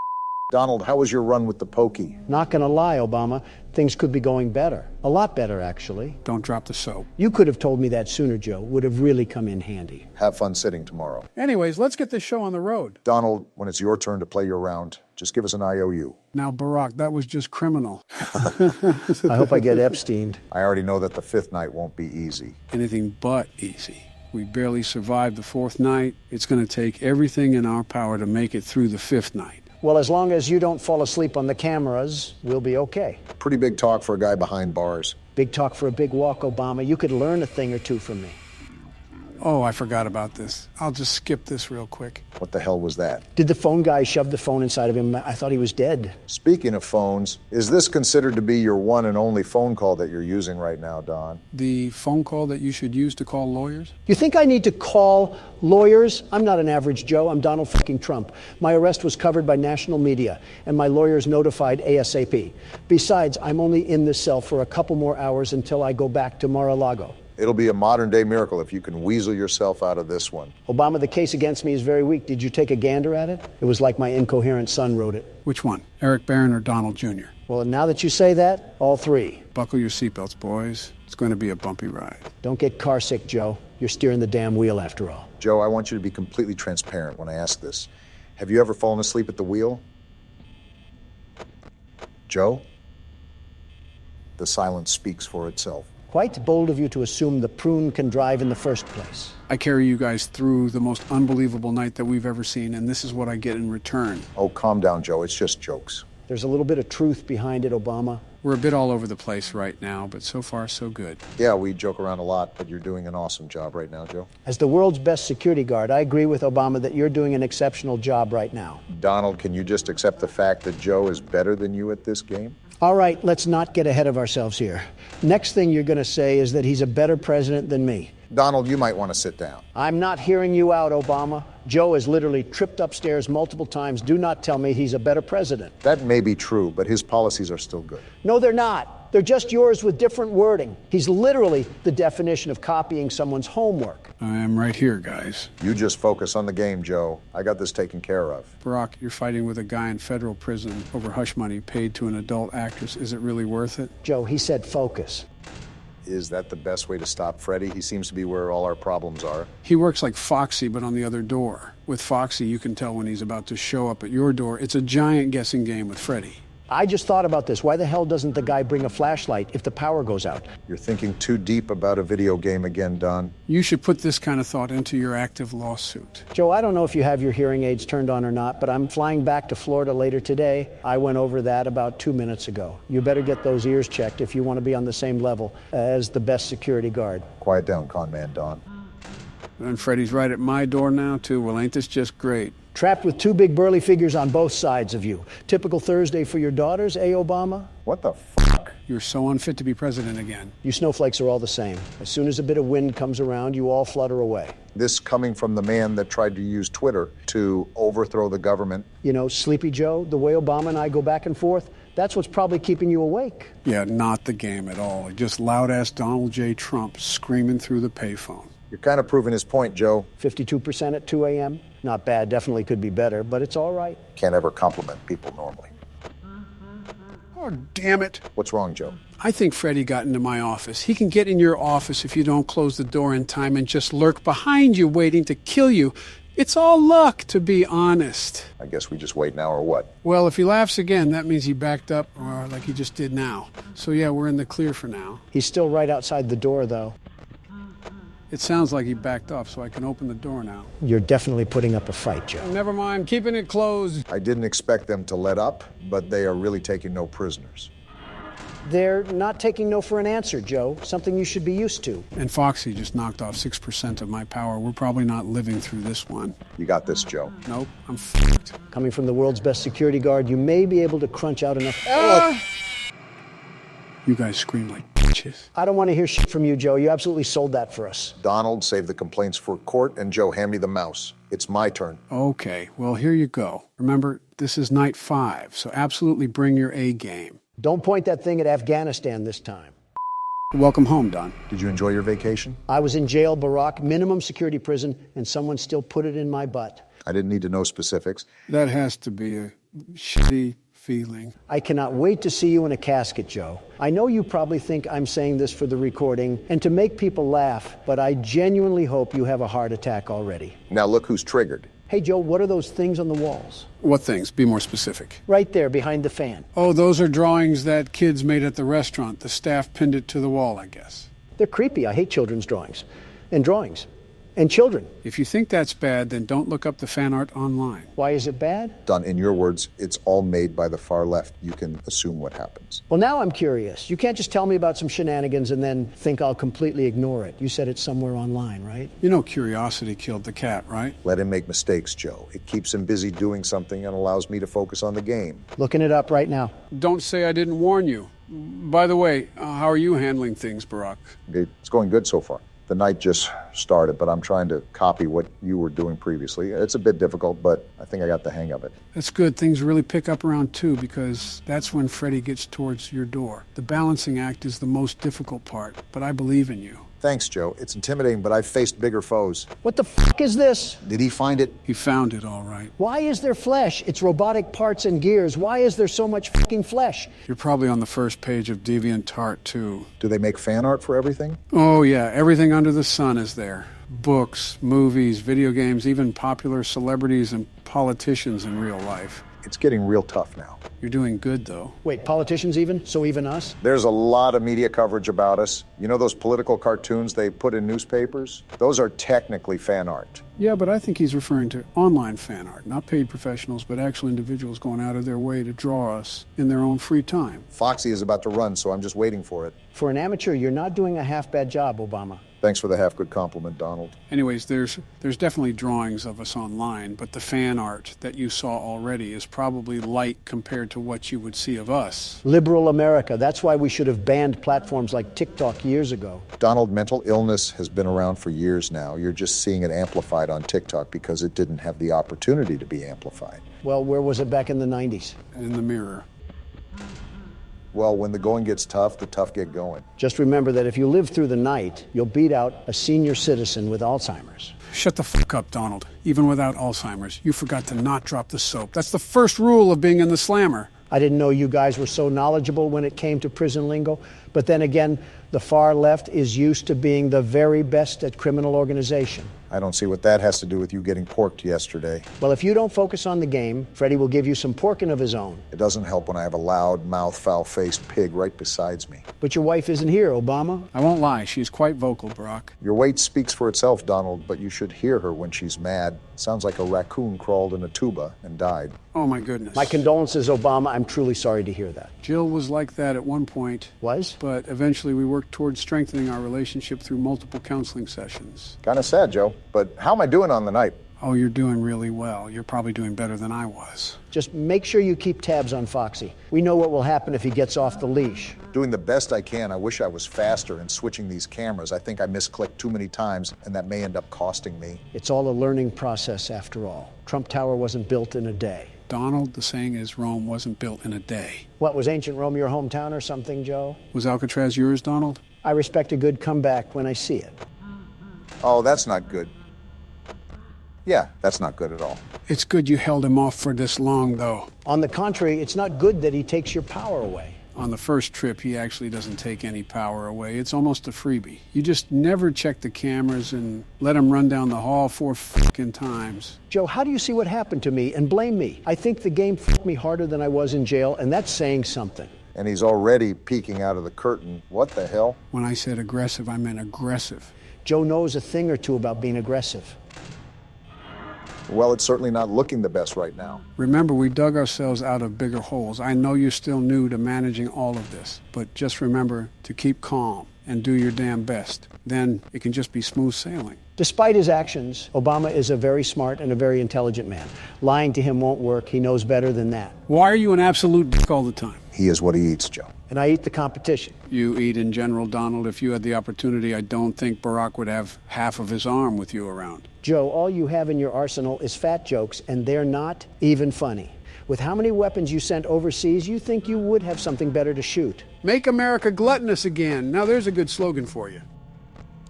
Donald, how was your run with the pokey? Not gonna lie, Obama, things could be going better. A lot better, actually. Don't drop the soap. You could have told me that sooner, Joe. Would have really come in handy. Have fun sitting tomorrow. Anyways, let's get this show on the road. Donald, when it's your turn to play your round, just give us an IOU. Now, Barack, that was just criminal. I hope I get Epsteined. I already know that the 5th night won't be easy. Anything but easy. We barely survived the 4th night. It's going to take everything in our power to make it through the 5th night. Well, as long as you don't fall asleep on the cameras, we'll be okay. Pretty big talk for a guy behind bars. Big talk for a big walk, Obama. You could learn a thing or two from me. Oh, I forgot about this. I'll just skip this real quick. What the hell was that? Did the phone guy shove the phone inside of him? I thought he was dead. Speaking of phones, is this considered to be your one and only phone call that you're using right now, Don? The phone call that you should use to call lawyers? You think I need to call lawyers? I'm not an average Joe. I'm Donald fucking Trump. My arrest was covered by national media, and my lawyers notified ASAP. Besides, I'm only in this cell for a couple more hours until I go back to Mar-a-Lago. It'll be a modern-day miracle if you can weasel yourself out of this one. Obama, the case against me is very weak. Did you take a gander at it? It was like my incoherent son wrote it. Which one? Eric Barron or Donald Jr.? Well, now that you say that, all three. Buckle your seatbelts, boys. It's going to be a bumpy ride. Don't get car sick, Joe. You're steering the damn wheel after all. Joe, I want you to be completely transparent when I ask this. Have you ever fallen asleep at the wheel? Joe? The silence speaks for itself. Quite bold of you to assume the prune can drive in the first place. I carry you guys through the most unbelievable night that we've ever seen, and this is what I get in return. Oh, calm down, Joe. It's just jokes. There's a little bit of truth behind it, Obama. We're a bit all over the place right now, but so far so good. Yeah, we joke around a lot, but you're doing an awesome job right now, Joe. As the world's best security guard, I agree with Obama that you're doing an exceptional job right now. Donald, can you just accept the fact that Joe is better than you at this game? All right, let's not get ahead of ourselves here. Next thing you're going to say is that he's a better president than me. Donald, you might want to sit down. I'm not hearing you out, Obama. Joe has literally tripped upstairs multiple times. Do not tell me he's a better president. That may be true, but his policies are still good. No, they're not. They're just yours with different wording. He's literally the definition of copying someone's homework. I am right here, guys. You just focus on the game, Joe. I got this taken care of. Barack, you're fighting with a guy in federal prison over hush money paid to an adult actress. Is it really worth it? Joe, he said focus. Is that the best way to stop Freddy? He seems to be where all our problems are. He works like Foxy, but on the other door. With Foxy, you can tell when he's about to show up at your door. It's a giant guessing game with Freddy. I just thought about this. Why the hell doesn't the guy bring a flashlight if the power goes out? You're thinking too deep about a video game again, Don. You should put this kind of thought into your active lawsuit. Joe, I don't know if you have your hearing aids turned on or not, but I'm flying back to Florida later today. I went over that about 2 minutes ago. You better get those ears checked if you want to be on the same level as the best security guard. Quiet down, con man, Don. And Freddy's right at my door now, too. Well, ain't this just great? Trapped with two big burly figures on both sides of you. Typical Thursday for your daughters, eh, Obama? What the fuck? You're so unfit to be president again. You snowflakes are all the same. As soon as a bit of wind comes around, you all flutter away. This coming from the man that tried to use Twitter to overthrow the government. You know, Sleepy Joe, the way Obama and I go back and forth, that's what's probably keeping you awake. Yeah, not the game at all. Just loud-ass Donald J. Trump screaming through the payphone. You're kind of proving his point, Joe. 52% at 2 a.m. Not bad, definitely could be better, but it's all right. Can't ever compliment people normally. Oh, damn it. What's wrong, Joe? I think Freddy got into my office. He can get in your office if you don't close the door in time and just lurk behind you waiting to kill you. It's all luck, to be honest. I guess we just wait now or what? Well, if he laughs again, that means he backed up, or like he just did now. So yeah, we're in the clear for now. He's still right outside the door, though. It sounds like he backed off, so I can open the door now. You're definitely putting up a fight, Joe. Never mind, keeping it closed. I didn't expect them to let up, but they are really taking no prisoners. They're not taking no for an answer, Joe. Something you should be used to. And Foxy just knocked off 6% of my power. We're probably not living through this one. You got this, Joe. Nope, I'm f***ed. Coming from the world's best security guard, you may be able to crunch out enough... You guys scream like bitches. I don't want to hear shit from you, Joe. You absolutely sold that for us. Donald, save the complaints for court, and Joe, hand me the mouse. It's my turn. Okay, well, here you go. Remember, this is night 5, so absolutely bring your A game. Don't point that thing at Afghanistan this time. Welcome home, Don. Did you enjoy your vacation? I was in jail, Barack, minimum security prison, and someone still put it in my butt. I didn't need to know specifics. That has to be a shitty feeling. I cannot wait to see you in a casket, Joe. I know you probably think I'm saying this for the recording and to make people laugh, but I genuinely hope you have a heart attack already. Now look who's triggered. Hey, Joe, what are those things on the walls? What things? Be more specific. Right there, behind the fan. Oh, those are drawings that kids made at the restaurant. The staff pinned it to the wall, I guess. They're creepy. I hate children's drawings. And drawings. And children. If you think that's bad, then don't look up the fan art online. Why is it bad? Don, in your words, it's all made by the far left. You can assume what happens. Well, now I'm curious. You can't just tell me about some shenanigans and then think I'll completely ignore it. You said it's somewhere online, right? You know curiosity killed the cat, right? Let him make mistakes, Joe. It keeps him busy doing something and allows me to focus on the game. Looking it up right now. Don't say I didn't warn you. By the way, how are you handling things, Barack? It's going good so far. The night just started, but I'm trying to copy what you were doing previously. It's a bit difficult, but I think I got the hang of it. That's good. Things really pick up around 2 because that's when Freddy gets towards your door. The balancing act is the most difficult part, but I believe in you. Thanks, Joe. It's intimidating, but I've faced bigger foes. What the fuck is this? Did he find it? He found it all right. Why is there flesh? It's robotic parts and gears. Why is there so much fucking flesh? You're probably on the first page of DeviantArt, too. Do they make fan art for everything? Oh, yeah. Everything under the sun is there. Books, movies, video games, even popular celebrities and politicians in real life. It's getting real tough now. You're doing good, though. Wait, politicians even? So even us? There's a lot of media coverage about us. You know those political cartoons they put in newspapers? Those are technically fan art. Yeah, but I think he's referring to online fan art, not paid professionals, but actual individuals going out of their way to draw us in their own free time. Foxy is about to run, so I'm just waiting for it. For an amateur, you're not doing a half-bad job, Obama. Thanks for the half-good compliment, Donald. Anyways, there's definitely drawings of us online, but the fan art that you saw already is probably light compared to what you would see of us. Liberal America. That's why we should have banned platforms like TikTok years ago. Donald, mental illness has been around for years now. You're just seeing it amplified on TikTok because it didn't have the opportunity to be amplified. Well, where was it back in the 90s? In the mirror. Well, when the going gets tough, the tough get going. Just remember that if you live through the night, you'll beat out a senior citizen with Alzheimer's. Shut the fuck up, Donald. Even without Alzheimer's, you forgot to not drop the soap. That's the first rule of being in the slammer. I didn't know you guys were so knowledgeable when it came to prison lingo. But then again, the far left is used to being the very best at criminal organization. I don't see what that has to do with you getting porked yesterday. Well, if you don't focus on the game, Freddy will give you some porking of his own. It doesn't help when I have a loud, mouth, foul-faced pig right besides me. But your wife isn't here, Obama. I won't lie, she's quite vocal, Barack. Your weight speaks for itself, Donald, but you should hear her when she's mad. Sounds like a raccoon crawled in a tuba and died. Oh my goodness. My condolences, Obama. I'm truly sorry to hear that. Jill was like that at one point. Was? But eventually we worked towards strengthening our relationship through multiple counseling sessions. Kind of sad, Joe, but how am I doing on the night? Oh, you're doing really well. You're probably doing better than I was. Just make sure you keep tabs on Foxy. We know what will happen if he gets off the leash. Doing the best I can. I wish I was faster in switching these cameras. I think I misclicked too many times, and that may end up costing me. It's all a learning process after all. Trump Tower wasn't built in a day. Donald, the saying is Rome wasn't built in a day. What, was ancient Rome your hometown or something, Joe? Was Alcatraz yours, Donald? I respect a good comeback when I see it. Oh, that's not good. Yeah, that's not good at all. It's good you held him off for this long, though. On the contrary, it's not good that he takes your power away. On the first trip, he actually doesn't take any power away. It's almost a freebie. You just never check the cameras and let him run down the hall 4 fucking times. Joe, how do you see what happened to me and blame me? I think the game fucked me harder than I was in jail, and that's saying something. And he's already peeking out of the curtain. What the hell? When I said aggressive, I meant aggressive. Joe knows a thing or two about being aggressive. Well, it's certainly not looking the best right now. Remember, we dug ourselves out of bigger holes. I know you're still new to managing all of this, but just remember to keep calm and do your damn best. Then it can just be smooth sailing. Despite his actions, Obama is a very smart and a very intelligent man. Lying to him won't work. He knows better than that. Why are you an absolute dick all the time? He is what he eats, Joe. and I eat the competition. You eat in general, Donald. If you had the opportunity, I don't think Barack would have half of his arm with you around. Joe, all you have in your arsenal is fat jokes, and they're not even funny. With how many weapons you sent overseas, you think you would have something better to shoot. Make America gluttonous again. Now there's a good slogan for you.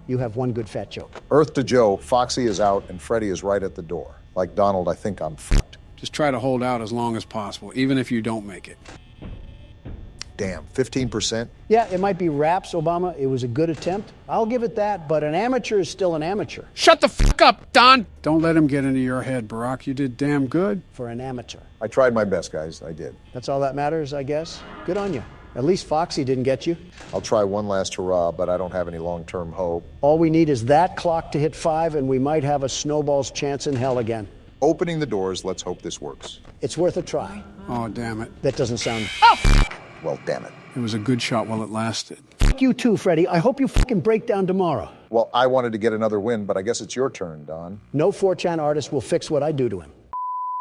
You have one good fat joke. Earth to Joe, Foxy is out, and Freddy is right at the door. Like Donald, I think I'm fucked. Just try to hold out as long as possible, even if you don't make it. Damn, 15%? Yeah, it might be raps, Obama. It was a good attempt. I'll give it that, but an amateur is still an amateur. Shut the fuck up, Don! Don't let him get into your head, Barack. You did damn good. For an amateur. I tried my best, guys. I did. That's all that matters, I guess. Good on you. At least Foxy didn't get you. I'll try one last hurrah, but I don't have any long-term hope. All we need is that clock to hit 5, and we might have a snowball's chance in hell again. Opening the doors, let's hope this works. It's worth a try. Oh, damn it. That doesn't sound... Well, damn it. It was a good shot while it lasted. Fuck you too, Freddy. I hope you fucking break down tomorrow. Well, I wanted to get another win, but I guess it's your turn, Don. No 4chan artist will fix what I do to him.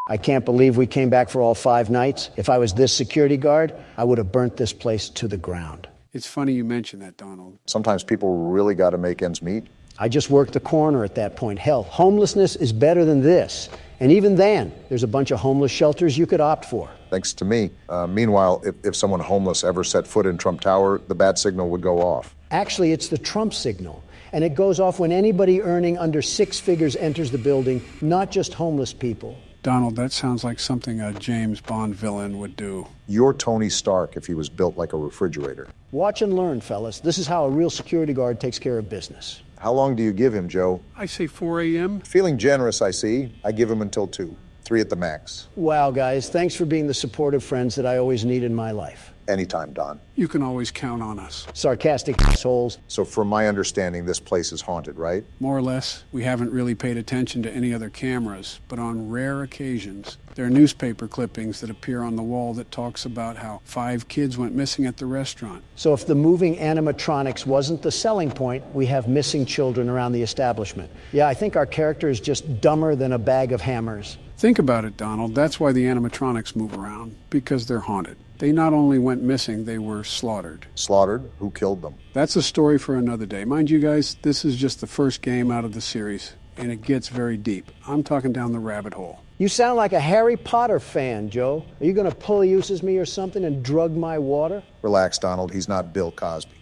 I can't believe we came back for all 5 nights. If I was this security guard, I would have burnt this place to the ground. It's funny you mention that, Donald. Sometimes people really got to make ends meet. I just worked the corner at that point. Hell, homelessness is better than this. And even then, there's a bunch of homeless shelters you could opt for. Thanks to me. Meanwhile, if someone homeless ever set foot in Trump Tower, the bat signal would go off. Actually, it's the Trump signal. And it goes off when anybody earning under 6 figures enters the building, not just homeless people. Donald, that sounds like something a James Bond villain would do. You're Tony Stark if he was built like a refrigerator. Watch and learn, fellas. This is how a real security guard takes care of business. How long do you give him, Joe? I say 4 a.m. Feeling generous, I see. I give him until 2. 3 at the max. Wow, guys, thanks for being the supportive friends that I always need in my life. Anytime, Don. You can always count on us. Sarcastic assholes. So from my understanding, this place is haunted, right? More or less. We haven't really paid attention to any other cameras, but on rare occasions, there are newspaper clippings that appear on the wall that talks about how 5 kids went missing at the restaurant. So if the moving animatronics wasn't the selling point, we have missing children around the establishment. Yeah, I think our character is just dumber than a bag of hammers. Think about it, Donald. That's why the animatronics move around, because they're haunted. They not only went missing, they were slaughtered. Slaughtered? Who killed them? That's a story for another day. Mind you guys, this is just the first game out of the series, and it gets very deep. I'm talking down the rabbit hole. You sound like a Harry Potter fan, Joe. Are you going to pull-uses me or something and drug my water? Relax, Donald. He's not Bill Cosby.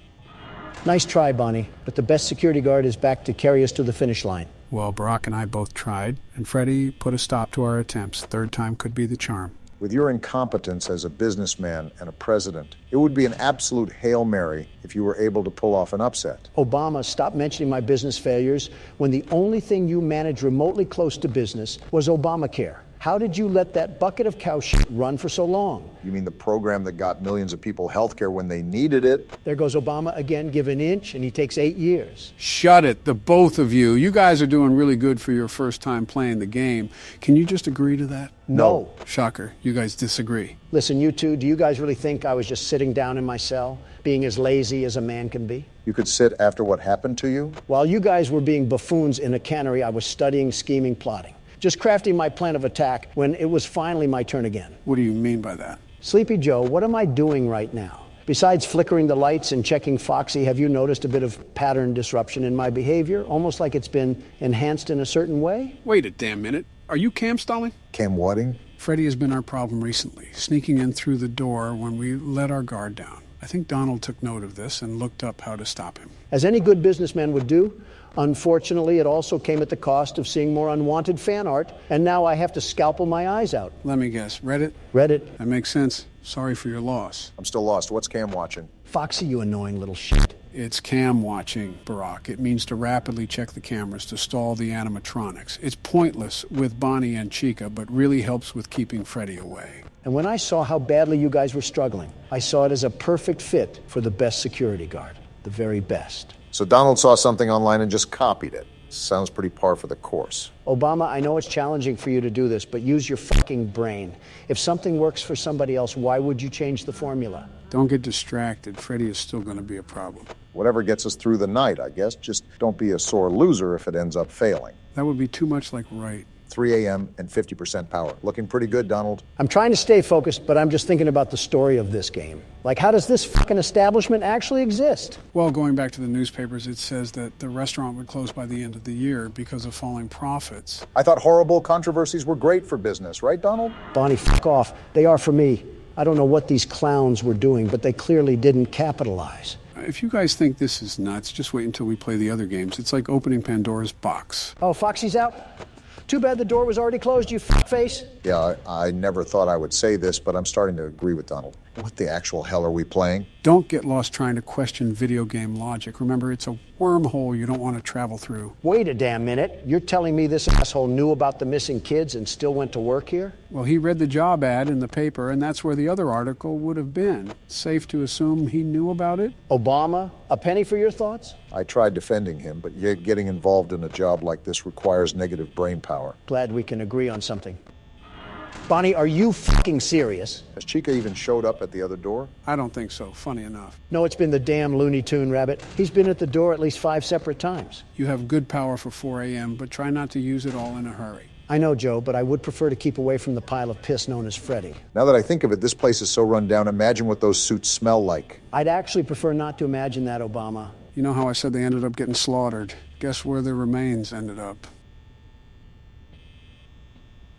Nice try, Bonnie, but the best security guard is back to carry us to the finish line. Well, Barack and I both tried, and Freddy put a stop to our attempts. Third time could be the charm. With your incompetence as a businessman and a president, it would be an absolute Hail Mary if you were able to pull off an upset. Obama, stop mentioning my business failures when the only thing you managed remotely close to business was Obamacare. How did you let that bucket of cow shit run for so long? You mean the program that got millions of people health care when they needed it? There goes Obama again, give an inch, and he takes 8 years. Shut it, the both of you. You guys are doing really good for your first time playing the game. Can you just agree to that? No. Shocker, you guys disagree. Listen, you two, do you guys really think I was just sitting down in my cell, being as lazy as a man can be? You could sit after what happened to you? While you guys were being buffoons in a cannery, I was studying, scheming, plotting. Just crafting my plan of attack when it was finally my turn again. What do you mean by that? Sleepy Joe, what am I doing right now? Besides flickering the lights and checking Foxy, have you noticed a bit of pattern disruption in my behavior? Almost like it's been enhanced in a certain way? Wait a damn minute. Are you cam stalling? Cam Wadding? Freddy has been our problem recently, sneaking in through the door when we let our guard down. I think Donald took note of this and looked up how to stop him. As any good businessman would do, unfortunately, it also came at the cost of seeing more unwanted fan art, and now I have to scalpel my eyes out. Let me guess, Reddit? Reddit. That makes sense. Sorry for your loss. I'm still lost. What's Cam watching? Foxy, you annoying little shit. It's cam watching, Barack. It means to rapidly check the cameras to stall the animatronics. It's pointless with Bonnie and Chica, but really helps with keeping Freddy away. And when I saw how badly you guys were struggling, I saw it as a perfect fit for the best security guard. The very best. So Donald saw something online and just copied it. Sounds pretty par for the course. Obama, I know it's challenging for you to do this, but use your fucking brain. If something works for somebody else, why would you change the formula? Don't get distracted. Freddy is still going to be a problem. Whatever gets us through the night, I guess. Just don't be a sore loser if it ends up failing. That would be too much like right. 3 a.m. and 50% power. Looking pretty good, Donald. I'm trying to stay focused, but I'm just thinking about the story of this game. Like, how does this fucking establishment actually exist? Well, going back to the newspapers, it says that the restaurant would close by the end of the year because of falling profits. I thought horrible controversies were great for business, right, Donald? Bonnie, fuck off. They are for me. I don't know what these clowns were doing, but they clearly didn't capitalize. If you guys think this is nuts, just wait until we play the other games. It's like opening Pandora's box. Oh, Foxy's out? Too bad the door was already closed, you fuckface. Yeah, I never thought I would say this, but I'm starting to agree with Donald. What the actual hell are we playing? Don't get lost trying to question video game logic. Remember, it's a wormhole you don't want to travel through. Wait a damn minute. You're telling me this asshole knew about the missing kids and still went to work here? Well, he read the job ad in the paper, and that's where the other article would have been. Safe to assume he knew about it? Obama, a penny for your thoughts? I tried defending him, but yet getting involved in a job like this requires negative brain power. Glad we can agree on something. Bonnie, are you fucking serious? Has Chica even showed up at the other door? I don't think so, funny enough. No, it's been the damn Looney Tune rabbit. He's been at the door at least 5 separate times. You have good power for 4 a.m., but try not to use it all in a hurry. I know, Joe, but I would prefer to keep away from the pile of piss known as Freddy. Now that I think of it, this place is so run down. Imagine what those suits smell like. I'd actually prefer not to imagine that, Obama. You know how I said they ended up getting slaughtered? Guess where their remains ended up?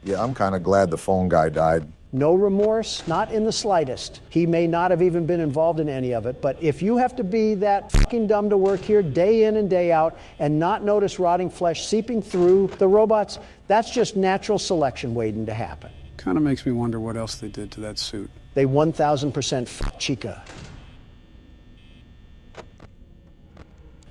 Yeah, I'm kind of glad the phone guy died. No remorse, not in the slightest. He may not have even been involved in any of it, but if you have to be that fucking dumb to work here day in and day out and not notice rotting flesh seeping through the robots, that's just natural selection waiting to happen. Kind of makes me wonder what else they did to that suit. They 1,000% f***ed Chica.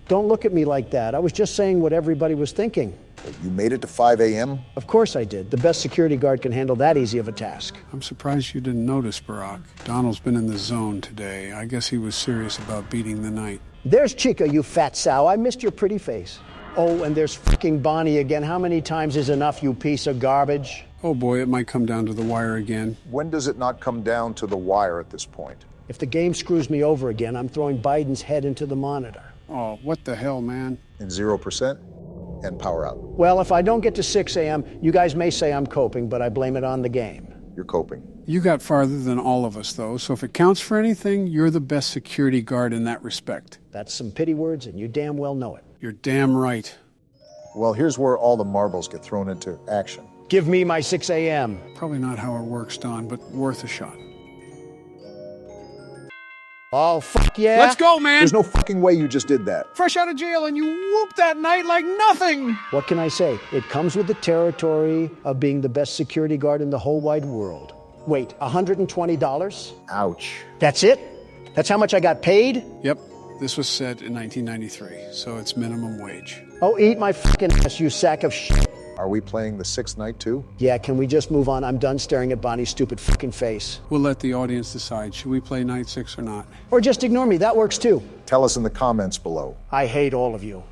Don't look at me like that. I was just saying what everybody was thinking. You made it to 5 a.m.? Of course I did. The best security guard can handle that easy of a task. I'm surprised you didn't notice, Barack. Donald's been in the zone today. I guess he was serious about beating the night. There's Chica, you fat sow. I missed your pretty face. Oh, and there's fucking Bonnie again. How many times is enough, you piece of garbage? Oh boy, it might come down to the wire again. When does it not come down to the wire at this point? If the game screws me over again, I'm throwing Biden's head into the monitor. Oh, what the hell, man? In 0% and power out. Well, if I don't get to 6 a.m., you guys may say I'm coping, but I blame it on the game. You're coping. You got farther than all of us, though, so if it counts for anything, you're the best security guard in that respect. That's some pity words, and you damn well know it. You're damn right. Well, here's where all the marbles get thrown into action. Give me my 6 a.m. Probably not how it works, Don, but worth a shot. Oh, fuck yeah. Let's go, man! There's no fucking way you just did that. Fresh out of jail and you whooped that night like nothing! What can I say? It comes with the territory of being the best security guard in the whole wide world. Wait, $120? Ouch. That's it? That's how much I got paid? Yep, this was set in 1993, so it's minimum wage. Oh, eat my fucking ass, you sack of shit. Are we playing the 6th night too? Yeah, can we just move on? I'm done staring at Bonnie's stupid fucking face. We'll let the audience decide. Should we play night 6 or not? Or just ignore me, that works too. Tell us in the comments below. I hate all of you.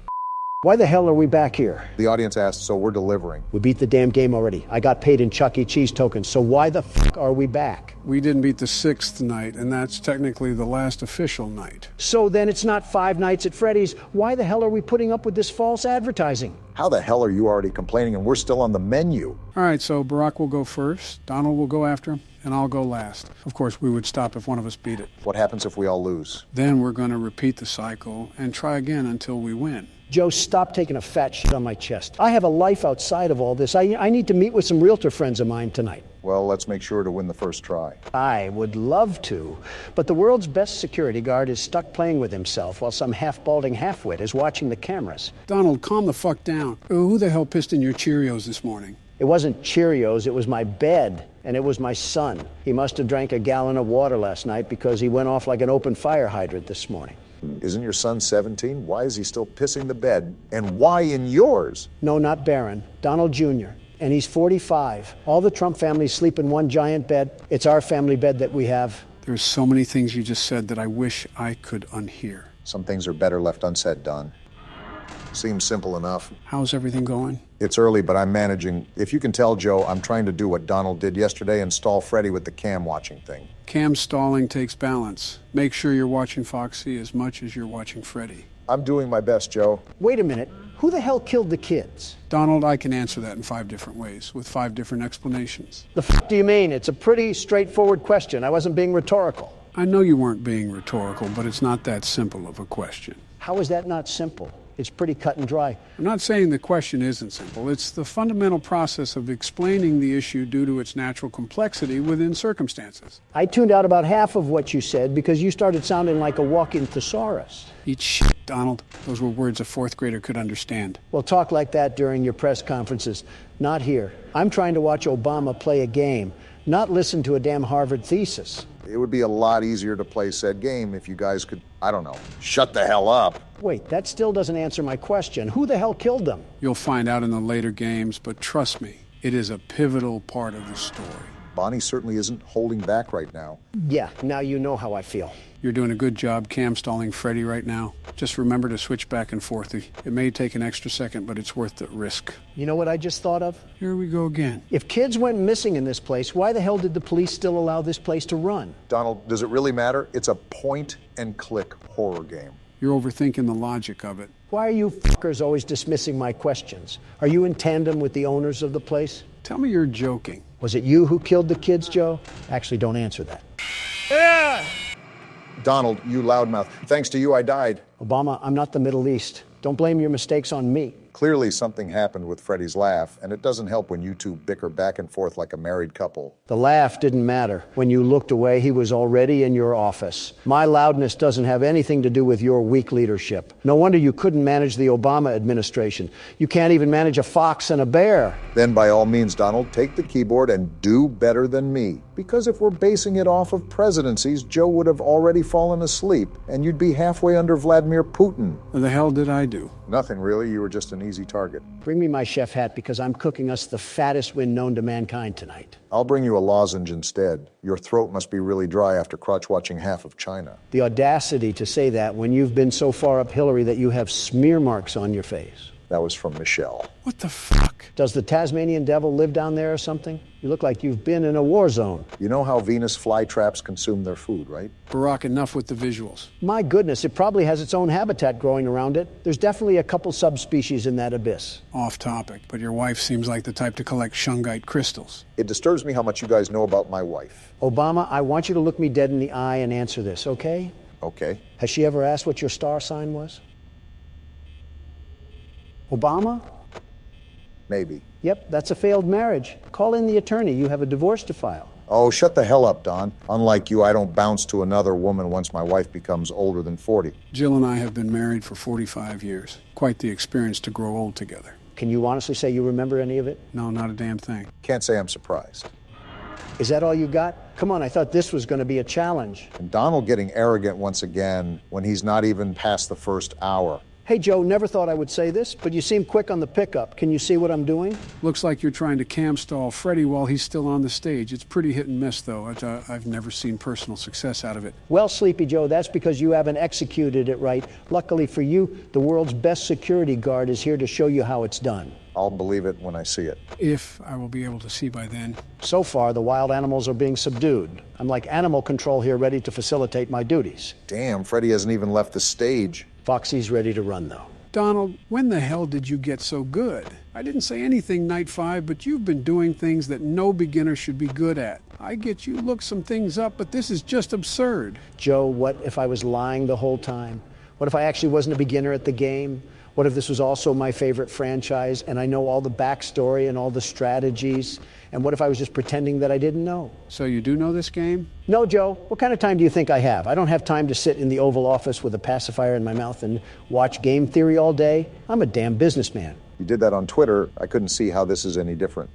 Why the hell are we back here? The audience asked, so we're delivering. We beat the damn game already. I got paid in Chuck E. Cheese tokens, so why the fuck are we back? We didn't beat the 6th night, and that's technically the last official night. So then it's not 5 nights at Freddy's. Why the hell are we putting up with this false advertising? How the hell are you already complaining and we're still on the menu? All right, so Barack will go first, Donald will go after him, and I'll go last. Of course, we would stop if one of us beat it. What happens if we all lose? Then we're going to repeat the cycle and try again until we win. Joe, stop taking a fat shit on my chest. I have a life outside of all this. I need to meet with some realtor friends of mine tonight. Well, let's make sure to win the first try. I would love to, but the world's best security guard is stuck playing with himself while some half-balding halfwit is watching the cameras. Donald, calm the fuck down. Who the hell pissed in your Cheerios this morning? It wasn't Cheerios, it was my bed, and it was my son. He must have drank a gallon of water last night because he went off like an open fire hydrant this morning. Isn't your son 17? Why is he still pissing the bed? And why in yours? No, not Barron. Donald Jr. And he's 45. All the Trump families sleep in one giant bed. It's our family bed that we have. There's so many things you just said that I wish I could unhear. Some things are better left unsaid, Don. Seems simple enough. How's everything going? It's early, but I'm managing. If you can tell, Joe, I'm trying to do what Donald did yesterday and stall Freddy with the cam watching thing. Cam stalling takes balance. Make sure you're watching Foxy as much as you're watching Freddy. I'm doing my best, Joe. Wait a minute. Who the hell killed the kids? Donald, I can answer that in 5 different ways, with 5 different explanations. The f do you mean? It's a pretty straightforward question. I wasn't being rhetorical. I know you weren't being rhetorical, but it's not that simple of a question. How is that not simple? It's pretty cut and dry. I'm not saying the question isn't simple. It's the fundamental process of explaining the issue due to its natural complexity within circumstances. I tuned out about half of what you said because you started sounding like a walking thesaurus. Eat shit, Donald. Those were words a 4th grader could understand. Well, talk like that during your press conferences. Not here. I'm trying to watch Obama play a game, not listen to a damn Harvard thesis. It would be a lot easier to play said game if you guys could, I don't know, shut the hell up. Wait, that still doesn't answer my question. Who the hell killed them? You'll find out in the later games, but trust me, it is a pivotal part of the story. Bonnie certainly isn't holding back right now. Yeah, now you know how I feel. You're doing a good job cam-stalling Freddy right now. Just remember to switch back and forth. It may take an extra second, but it's worth the risk. You know what I just thought of? Here we go again. If kids went missing in this place, why the hell did the police still allow this place to run? Donald, does it really matter? It's a point-and-click horror game. You're overthinking the logic of it. Why are you fuckers always dismissing my questions? Are you in tandem with the owners of the place? Tell me you're joking. Was it you who killed the kids, Joe? Actually, don't answer that. Donald, you loudmouth. Thanks to you, I died. Obama, I'm not the Middle East. Don't blame your mistakes on me. Clearly something happened with Freddy's laugh, and it doesn't help when you two bicker back and forth like a married couple. The laugh didn't matter. When you looked away, he was already in your office. My loudness doesn't have anything to do with your weak leadership. No wonder you couldn't manage the Obama administration. You can't even manage a fox and a bear. Then by all means, Donald, take the keyboard and do better than me. Because if we're basing it off of presidencies, Joe would have already fallen asleep, and you'd be halfway under Vladimir Putin. What the hell did I do? Nothing really, you were just an easy target. Bring me my chef hat because I'm cooking us the fattest win known to mankind tonight. I'll bring you a lozenge instead. Your throat must be really dry after crotch-watching half of China. The audacity to say that when you've been so far up Hillary that you have smear marks on your face. That was from Michelle. What the fuck? Does the Tasmanian devil live down there or something? You look like you've been in a war zone. You know how Venus flytraps consume their food, right? Barack, enough with the visuals. My goodness, it probably has its own habitat growing around it. There's definitely a couple subspecies in that abyss. Off topic, but your wife seems like the type to collect shungite crystals. It disturbs me how much you guys know about my wife. Obama, I want you to look me dead in the eye and answer this, okay? Okay. Has she ever asked what your star sign was? Obama? Maybe. Yep, that's a failed marriage. Call in the attorney. You have a divorce to file. Oh, shut the hell up, Don. Unlike you, I don't bounce to another woman once my wife becomes older than 40. Jill and I have been married for 45 years. Quite the experience to grow old together. Can you honestly say you remember any of it? No, not a damn thing. Can't say I'm surprised. Is that all you got? Come on, I thought this was going to be a challenge. And Donald getting arrogant once again when he's not even past the first hour. Hey, Joe, never thought I would say this, but you seem quick on the pickup. Can you see what I'm doing? Looks like you're trying to cam-stall Freddy while he's still on the stage. It's pretty hit and miss, though. I've never seen personal success out of it. Well, Sleepy Joe, that's because you haven't executed it right. Luckily for you, the world's best security guard is here to show you how it's done. I'll believe it when I see it. If I will be able to see by then. So far, the wild animals are being subdued. I'm like animal control here, ready to facilitate my duties. Damn, Freddy hasn't even left the stage. Foxy's ready to run, though. Donald, when the hell did you get so good? I didn't say anything night 5, but you've been doing things that no beginner should be good at. I get you looked some things up, but this is just absurd. Joe, what if I was lying the whole time? What if I actually wasn't a beginner at the game? What if this was also my favorite franchise and I know all the backstory and all the strategies? And what if I was just pretending that I didn't know? So you do know this game? No, Joe. What kind of time do you think I have? I don't have time to sit in the Oval Office with a pacifier in my mouth and watch game theory all day. I'm a damn businessman. You did that on Twitter. I couldn't see how this is any different.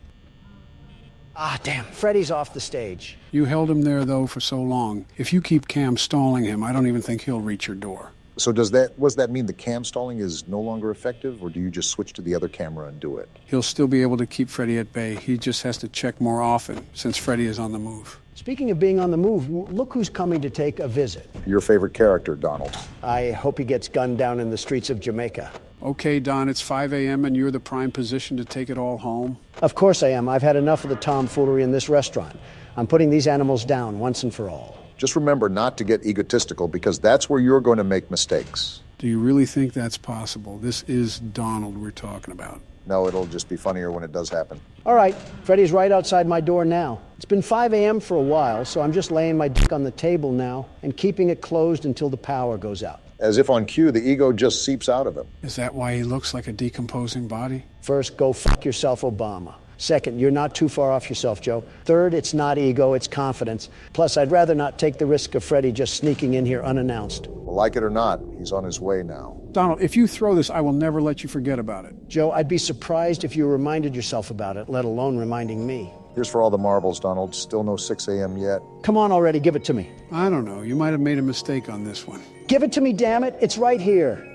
Ah, damn. Freddy's off the stage. You held him there, though, for so long. If you keep cam stalling him, I don't even think he'll reach your door. So does that mean the cam stalling is no longer effective, or do you just switch to the other camera and do it? He'll still be able to keep Freddy at bay. He just has to check more often, since Freddy is on the move. Speaking of being on the move, look who's coming to take a visit. Your favorite character, Donald. I hope he gets gunned down in the streets of Jamaica. Okay, Don, it's 5 a.m. and you're the prime position to take it all home? Of course I am. I've had enough of the tomfoolery in this restaurant. I'm putting these animals down once and for all. Just remember not to get egotistical, because that's where you're going to make mistakes. Do you really think that's possible? This is Donald we're talking about. No, it'll just be funnier when it does happen. All right, Freddy's right outside my door now. It's been 5 a.m. for a while, so I'm just laying my dick on the table now and keeping it closed until the power goes out. As if on cue, the ego just seeps out of him. Is that why he looks like a decomposing body? First, go fuck yourself, Obama. Second, you're not too far off yourself, Joe. Third, it's not ego, it's confidence. Plus, I'd rather not take the risk of Freddy just sneaking in here unannounced. Well, like it or not, he's on his way now. Donald, if you throw this, I will never let you forget about it. Joe, I'd be surprised if you reminded yourself about it, let alone reminding me. Here's for all the marbles, Donald. Still no 6 a.m. yet. Come on already, give it to me. I don't know. You might have made a mistake on this one. Give it to me, damn it. It's right here.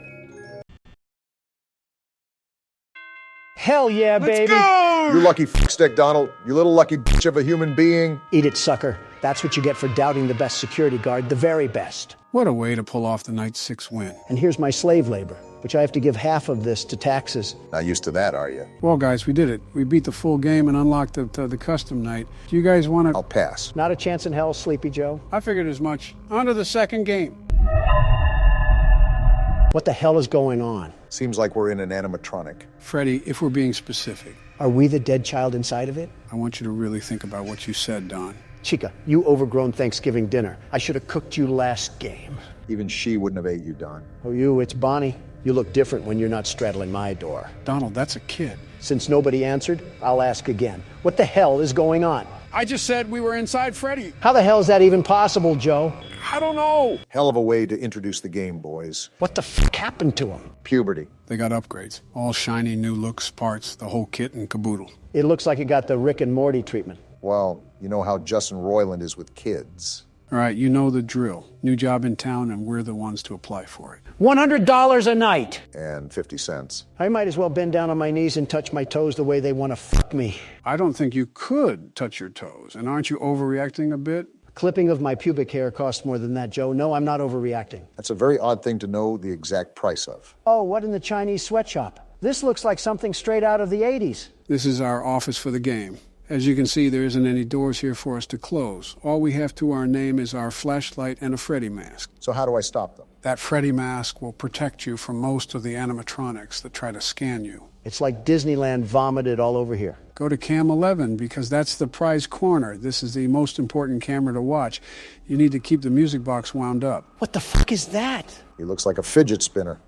Hell yeah, baby. You lucky stick, Donald. You little lucky bitch of a human being. Eat it, sucker. That's what you get for doubting the best security guard, the very best. What a way to pull off the Night 6 win. And here's my slave labor, which I have to give half of this to taxes. Not used to that, are you? Well, guys, we did it. We beat the full game and unlocked the custom night. Do you guys want to... I'll pass. Not a chance in hell, Sleepy Joe. I figured as much. On to the second game. What the hell is going on? Seems like we're in an animatronic. Freddy, if we're being specific, Are we the dead child inside of it? I want you to really think about what you said, Don. Chica, you overgrown Thanksgiving dinner. I should have cooked you last game. Even she wouldn't have ate you, Don. Oh, you, it's Bonnie. You look different when you're not straddling my door. Donald, that's a kid. Since nobody answered, I'll ask again. What the hell is going on? I just said we were inside Freddy. How the hell is that even possible, Joe? I don't know. Hell of a way to introduce the game, boys. What the fuck happened to him? Puberty. They got upgrades. All shiny new looks, parts, the whole kit and caboodle. It looks like it got the Rick and Morty treatment. Well, you know how Justin Roiland is with kids. All right, you know the drill. New job in town, and we're the ones to apply for it. $100 a night. And 50 cents. I might as well bend down on my knees and touch my toes the way they want to fuck me. I don't think you could touch your toes. And aren't you overreacting a bit? Clipping of my pubic hair costs more than that, Joe. No, I'm not overreacting. That's a very odd thing to know the exact price of. Oh, what in the Chinese sweatshop? This looks like something straight out of the 80s. This is our office for the game. As you can see, there isn't any doors here for us to close. All we have to our name is our flashlight and a Freddy mask. So how do I stop them? That Freddy mask will protect you from most of the animatronics that try to scan you. It's like Disneyland vomited all over here. Go to Cam 11 because that's the prize corner. This is the most important camera to watch. You need to keep the music box wound up. What the fuck is that? He looks like a fidget spinner.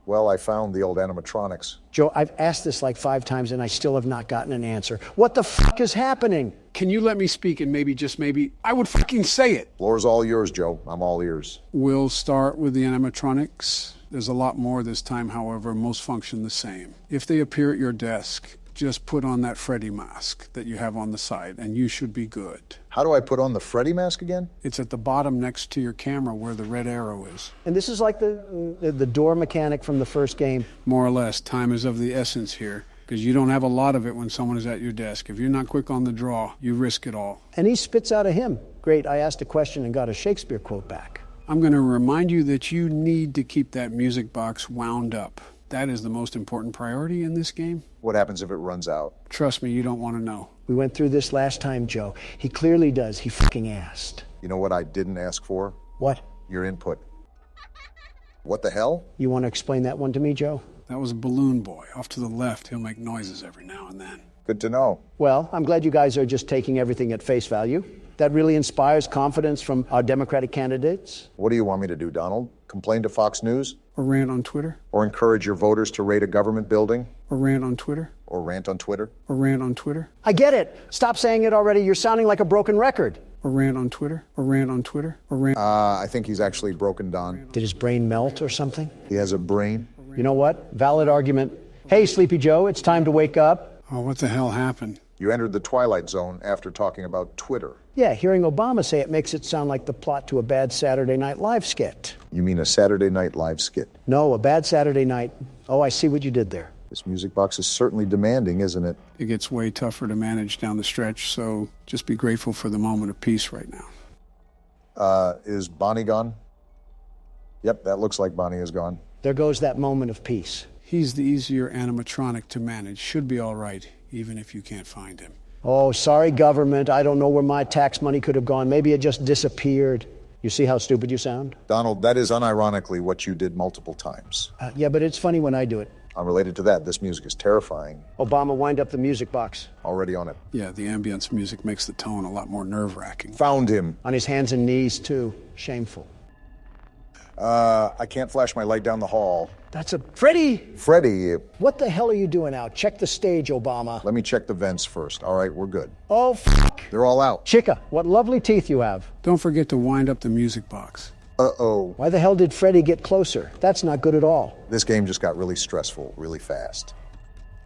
Well, I found the old animatronics. Joe, I've asked this like 5 times and I still have not gotten an answer. What the fuck is happening? Can you let me speak and maybe, just maybe, I would fucking say it. Floor's all yours, Joe. I'm all ears. We'll start with the animatronics. There's a lot more this time, however, most function the same. If they appear at your desk, just put on that Freddy mask that you have on the side and you should be good. How do I put on the Freddy mask again? It's at the bottom next to your camera where the red arrow is. And this is like the door mechanic from the first game. More or less, time is of the essence here because you don't have a lot of it when someone is at your desk. If you're not quick on the draw, you risk it all. And he spits out a hymn. Great, I asked a question and got a Shakespeare quote back. I'm going to remind you that you need to keep that music box wound up. That is the most important priority in this game. What happens if it runs out? Trust me, you don't want to know. We went through this last time, Joe. He clearly does. He fucking asked. You know what I didn't ask for? What? Your input. What the hell? You want to explain that one to me, Joe? That was Balloon Boy. Off to the left, he'll make noises every now and then. Good to know. Well, I'm glad you guys are just taking everything at face value. That really inspires confidence from our Democratic candidates. What do you want me to do, Donald? Complain to Fox News? Or rant on Twitter? Or encourage your voters to raid a government building? Or rant on Twitter? Or rant on Twitter? Or rant on Twitter? I get it. Stop saying it already. You're sounding like a broken record. Or rant on Twitter? Or rant on Twitter? Or rant... I think he's actually broken, Don. Did his brain melt or something? He has a brain. You know what? Valid argument. Hey, Sleepy Joe, it's time to wake up. Oh, what the hell happened? You entered the Twilight Zone after talking about Twitter. Yeah, hearing Obama say it makes it sound like the plot to a bad Saturday Night Live skit. You mean a Saturday Night Live skit? No, a bad Saturday night. Oh, I see what you did there. This music box is certainly demanding, isn't it? It gets way tougher to manage down the stretch, so just be grateful for the moment of peace right now. Is Bonnie gone? Yep, that looks like Bonnie is gone. There goes that moment of peace. He's the easier animatronic to manage. Should be all right, even if you can't find him. Oh, sorry, government. I don't know where my tax money could have gone. Maybe it just disappeared. You see how stupid you sound? Donald, that is unironically what you did multiple times. Yeah, but it's funny when I do it. Unrelated to that, this music is terrifying. Obama, wind up the music box. Already on it. Yeah, the ambience music makes the tone a lot more nerve-wracking. Found him. On his hands and knees, too. Shameful. I can't flash my light down the hall. That's a... Freddy! Freddy, What the hell are you doing out? Check the stage, Obama. let me check the vents first. All right, we're good. Oh, fuck. They're all out. Chica, what lovely teeth you have. Don't forget to wind up the music box. Uh-oh. Why the hell did Freddy get closer? That's not good at all. This game just got really stressful, really fast.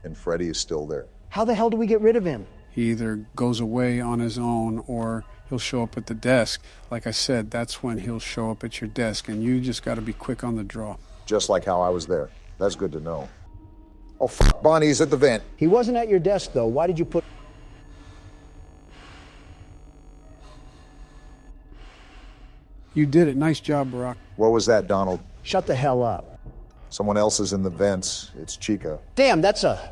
And Freddy is still there. How the hell do we get rid of him? He either goes away on his own or he'll show up at the desk. Like I said, that's when he'll show up at your desk, and you just got to be quick on the draw. Just like how I was there. That's good to know. Oh, fuck, Bonnie's at the vent. He wasn't at your desk, though. Why did you put... You did it. Nice job, Barack. What was that, Donald? Shut the hell up. Someone else is in the vents. It's Chica. Damn, that's a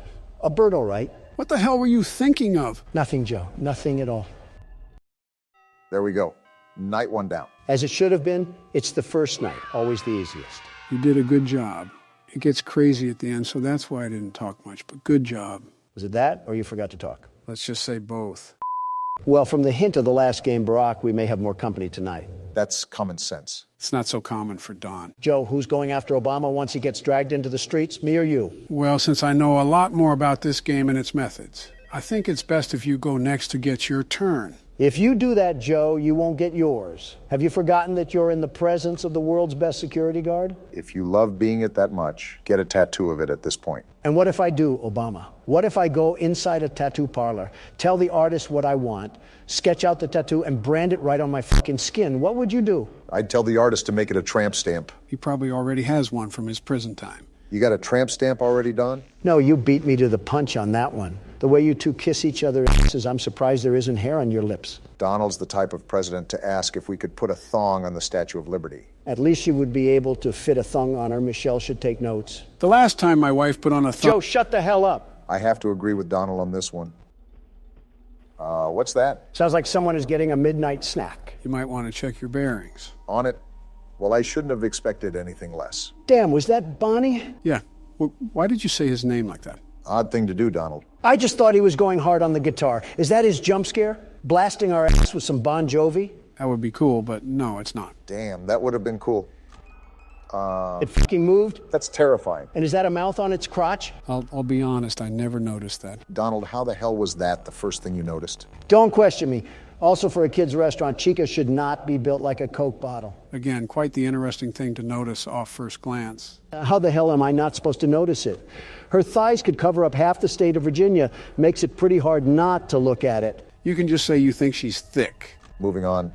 bird, all right. What the hell were you thinking of? Nothing, Joe. Nothing at all. There we go. Night one down. As it should have been, it's the first night. Always the easiest. You did a good job. It gets crazy at the end, so that's why I didn't talk much, but good job. Was it that, or you forgot to talk? Let's just say both. Well, from the hint of the last game, Barack, we may have more company tonight. That's common sense. It's not so common for Don. Joe, who's going after Obama once he gets dragged into the streets, me or you? Well, since I know a lot more about this game and its methods, I think it's best if you go next to get your turn. If you do that, Joe, you won't get yours. Have you forgotten that you're in the presence of the world's best security guard? If you love being it that much, get a tattoo of it at this point. And what if I do, Obama? What if I go inside a tattoo parlor, tell the artist what I want, sketch out the tattoo, and brand it right on my fucking skin? What would you do? I'd tell the artist to make it a tramp stamp. He probably already has one from his prison time. You got a tramp stamp already done? No, you beat me to the punch on that one. The way you two kiss each other's asses, I'm surprised there isn't hair on your lips. Donald's the type of president to ask if we could put a thong on the Statue of Liberty. At least you would be able to fit a thong on her. Michelle should take notes. The last time my wife put on a Joe, shut the hell up. I have to agree with Donald on this one. What's that? Sounds like someone is getting a midnight snack. You might want to check your bearings. On it? Well, I shouldn't have expected anything less. Damn, was that Bonnie? Yeah. Well, why did you say his name like that? Odd thing to do, Donald. I just thought he was going hard on the guitar. Is that his jump scare? Blasting our ass with some Bon Jovi? That would be cool, but no, it's not. Damn, that would have been cool. It fucking moved? That's terrifying. And is that a mouth on its crotch? I'll be honest, I never noticed that. Donald, how the hell was that the first thing you noticed? Don't question me. Also, for a kid's restaurant, Chica should not be built like a Coke bottle. Again, quite the interesting thing to notice off first glance. How the hell am I not supposed to notice it? Her thighs could cover up half the state of Virginia. Makes it pretty hard not to look at it. You can just say you think she's thick. Moving on.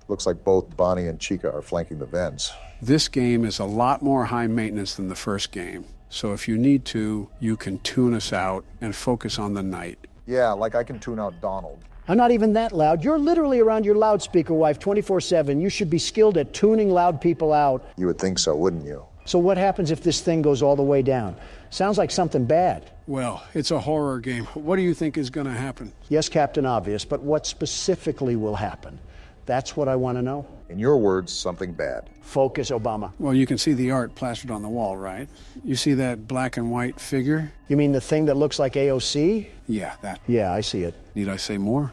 Looks like both Bonnie and Chica are flanking the vents. This game is a lot more high maintenance than the first game. So if you need to, you can tune us out and focus on the night. Yeah, like I can tune out Donald. I'm not even that loud. You're literally around your loudspeaker wife 24/7. You should be skilled at tuning loud people out. You would think so, wouldn't you? So what happens if this thing goes all the way down? Sounds like something bad. Well, it's a horror game. What do you think is going to happen? Yes, Captain Obvious, but what specifically will happen? That's what I want to know. In your words, something bad. Focus, Obama. Well, you can see the art plastered on the wall, right? You see that black and white figure? You mean the thing that looks like AOC? Yeah, that. Yeah, I see it. Need I say more?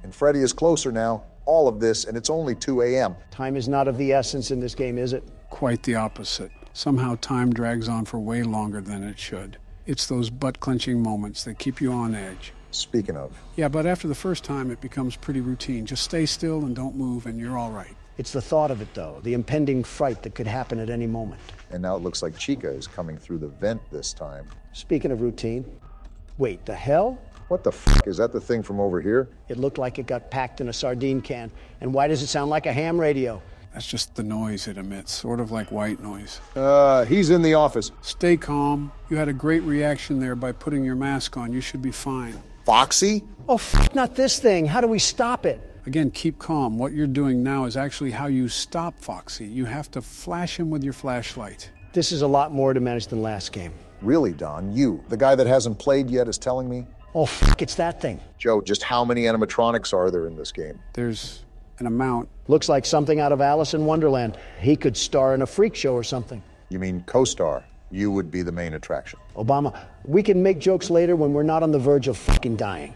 And Freddy is closer now. All of this, and it's only 2 a.m. Time is not of the essence in this game, is it? Quite the opposite. Somehow time drags on for way longer than it should. It's those butt-clenching moments that keep you on edge. Speaking of, Yeah, but after the first time, it becomes pretty routine. Just stay still and don't move, and you're all right. It's the thought of it, though, the impending fright that could happen at any moment. and now it looks like Chica is coming through the vent this time. Speaking of routine, wait, the hell? What the fuck? Is that the thing from over here? It looked like it got packed in a sardine can. And why does it sound like a ham radio? That's just the noise it emits, sort of like white noise. He's in the office. Stay calm. You had a great reaction there by putting your mask on. You should be fine. Foxy? Oh, not this thing. How do we stop it? Again, keep calm. What you're doing now is actually how you stop Foxy. You have to flash him with your flashlight. This is a lot more to manage than last game. Really, Don? You, the guy that hasn't played yet, is telling me? Oh, it's that thing. Joe, just how many animatronics are there in this game? There's an amount. Looks like something out of Alice in Wonderland. He could star in a freak show or something. You mean co-star? You would be the main attraction. Obama, we can make jokes later when we're not on the verge of fucking dying.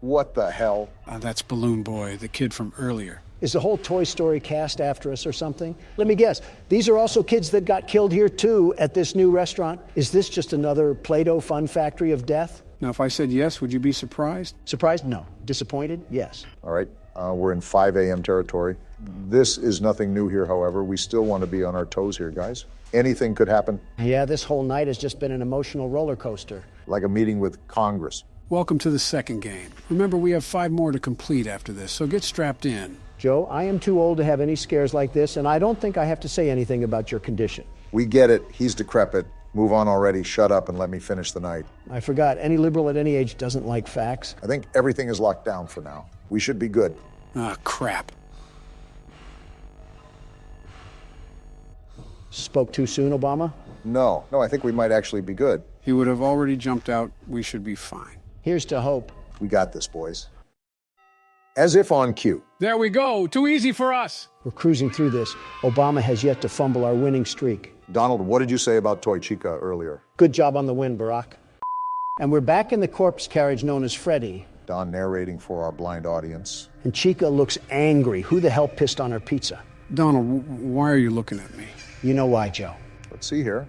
What the hell? That's Balloon Boy, the kid from earlier. Is the whole Toy Story cast after us or something? Let me guess. These are also kids that got killed here, too, at this new restaurant. Is this just another Play-Doh fun factory of death? Now, if I said yes, would you be surprised? Surprised? No. Disappointed? Yes. All right, we're in 5 a.m. territory. This is nothing new here, however. We still want to be on our toes here, guys. Anything could happen. Yeah, this whole night has just been an emotional roller coaster. Like a meeting with Congress. Welcome to the second game. Remember, we have 5 more to complete after this, so get strapped in. Joe, I am too old to have any scares like this, and I don't think I have to say anything about your condition. We get it. He's decrepit. Move on already. Shut up and let me finish the night. I forgot. Any liberal at any age doesn't like facts. I think everything is locked down for now. We should be good. Ah, crap. Spoke too soon, Obama? No, I think we might actually be good. He would have already jumped out. We should be fine. Here's to hope. We got this, boys. As if on cue. There we go. Too easy for us. We're cruising through this. Obama has yet to fumble our winning streak. Donald, what did you say about Toy Chica earlier? Good job on the win, Barack. And we're back in the corpse carriage known as Freddy. Don narrating for our blind audience. And Chica looks angry. Who the hell pissed on her pizza? Donald, why are you looking at me? You know why, Joe. Let's see here.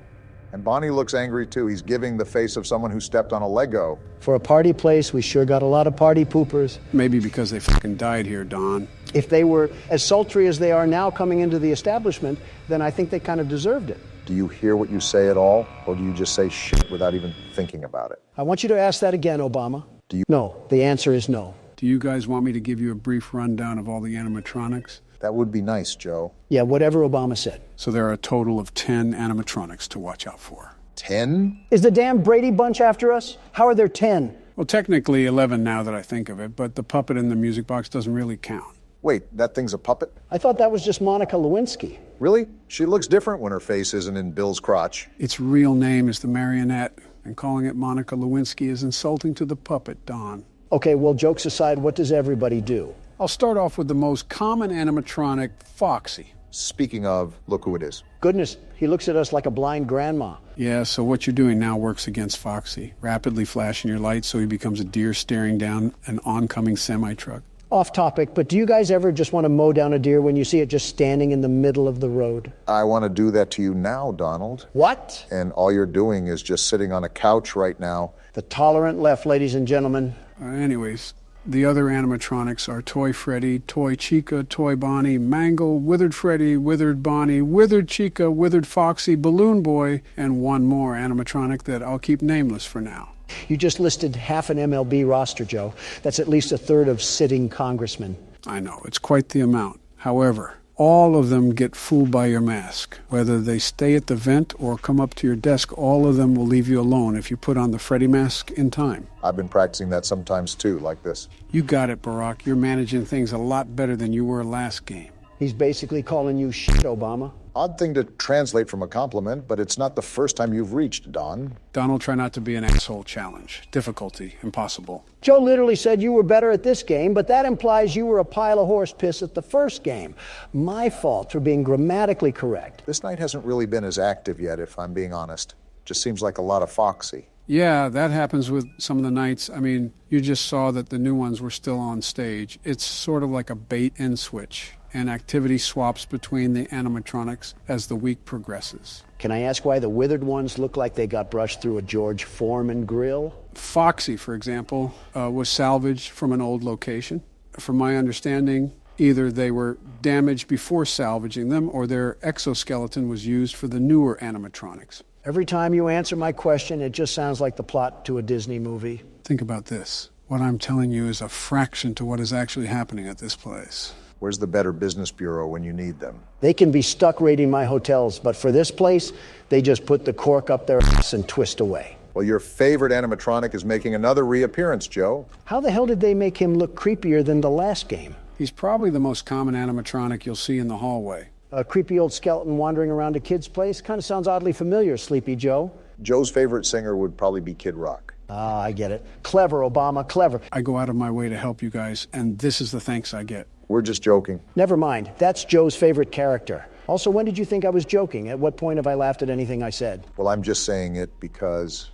And Bonnie looks angry too. He's giving the face of someone who stepped on a Lego. For a party place, we sure got a lot of party poopers. Maybe because they fucking died here, Don. If they were as sultry as they are now coming into the establishment, then I think they kind of deserved it. Do you hear what you say at all? Or do you just say shit without even thinking about it? I want you to ask that again, Obama. Do you? No, the answer is no. Do you guys want me to give you a brief rundown of all the animatronics? That would be nice, Joe. Yeah, whatever Obama said. So there are a total of 10 animatronics to watch out for. 10? Is the damn Brady Bunch after us? How are there 10? Well, technically 11 now that I think of it, but the puppet in the music box doesn't really count. Wait, that thing's a puppet? I thought that was just Monica Lewinsky. Really? She looks different when her face isn't in Bill's crotch. Its real name is the marionette, and calling it Monica Lewinsky is insulting to the puppet, Don. Okay, well, jokes aside, what does everybody do? I'll start off with the most common animatronic, Foxy. Speaking of, look who it is. Goodness, he looks at us like a blind grandma. Yeah, so what you're doing now works against Foxy. Rapidly flashing your lights so he becomes a deer staring down an oncoming semi-truck. Off topic, but do you guys ever just want to mow down a deer when you see it just standing in the middle of the road? I want to do that to you now, Donald. What? And all you're doing is just sitting on a couch right now. The tolerant left, ladies and gentlemen. Anyways, the other animatronics are Toy Freddy, Toy Chica, Toy Bonnie, Mangle, Withered Freddy, Withered Bonnie, Withered Chica, Withered Foxy, Balloon Boy, and one more animatronic that I'll keep nameless for now. You just listed half an MLB roster, Joe. That's at least a third of sitting congressmen. I know, it's quite the amount. However, all of them get fooled by your mask. Whether they stay at the vent or come up to your desk, all of them will leave you alone if you put on the Freddy mask in time. I've been practicing that sometimes too, like this. You got it, Barack. You're managing things a lot better than you were last game. He's basically calling you shit, Obama. Odd thing to translate from a compliment, but it's not the first time you've reached, Don. Donald, try not to be an asshole challenge. Difficulty, impossible. Joe literally said you were better at this game, but that implies you were a pile of horse piss at the first game. My fault for being grammatically correct. This night hasn't really been as active yet, if I'm being honest. Just seems like a lot of Foxy. Yeah, that happens with some of the nights. I mean, you just saw that the new ones were still on stage. It's sort of like a bait and switch, and activity swaps between the animatronics as the week progresses. Can I ask why the withered ones look like they got brushed through a George Foreman grill? Foxy, for example, was salvaged from an old location. From my understanding, either they were damaged before salvaging them or their exoskeleton was used for the newer animatronics. Every time you answer my question, it just sounds like the plot to a Disney movie. Think about this. What I'm telling you is a fraction to what is actually happening at this place. Where's the Better Business Bureau when you need them? They can be stuck raiding my hotels, but for this place, they just put the cork up their ass and twist away. Well, your favorite animatronic is making another reappearance, Joe. How the hell did they make him look creepier than the last game? He's probably the most common animatronic you'll see in the hallway. A creepy old skeleton wandering around a kid's place? Kind of sounds oddly familiar, Sleepy Joe. Joe's favorite singer would probably be Kid Rock. Ah, I get it. Clever, Obama, clever. I go out of my way to help you guys, and this is the thanks I get. We're just joking. Never mind. That's Joe's favorite character. Also, when did you think I was joking? At what point have I laughed at anything I said? Well, I'm just saying it because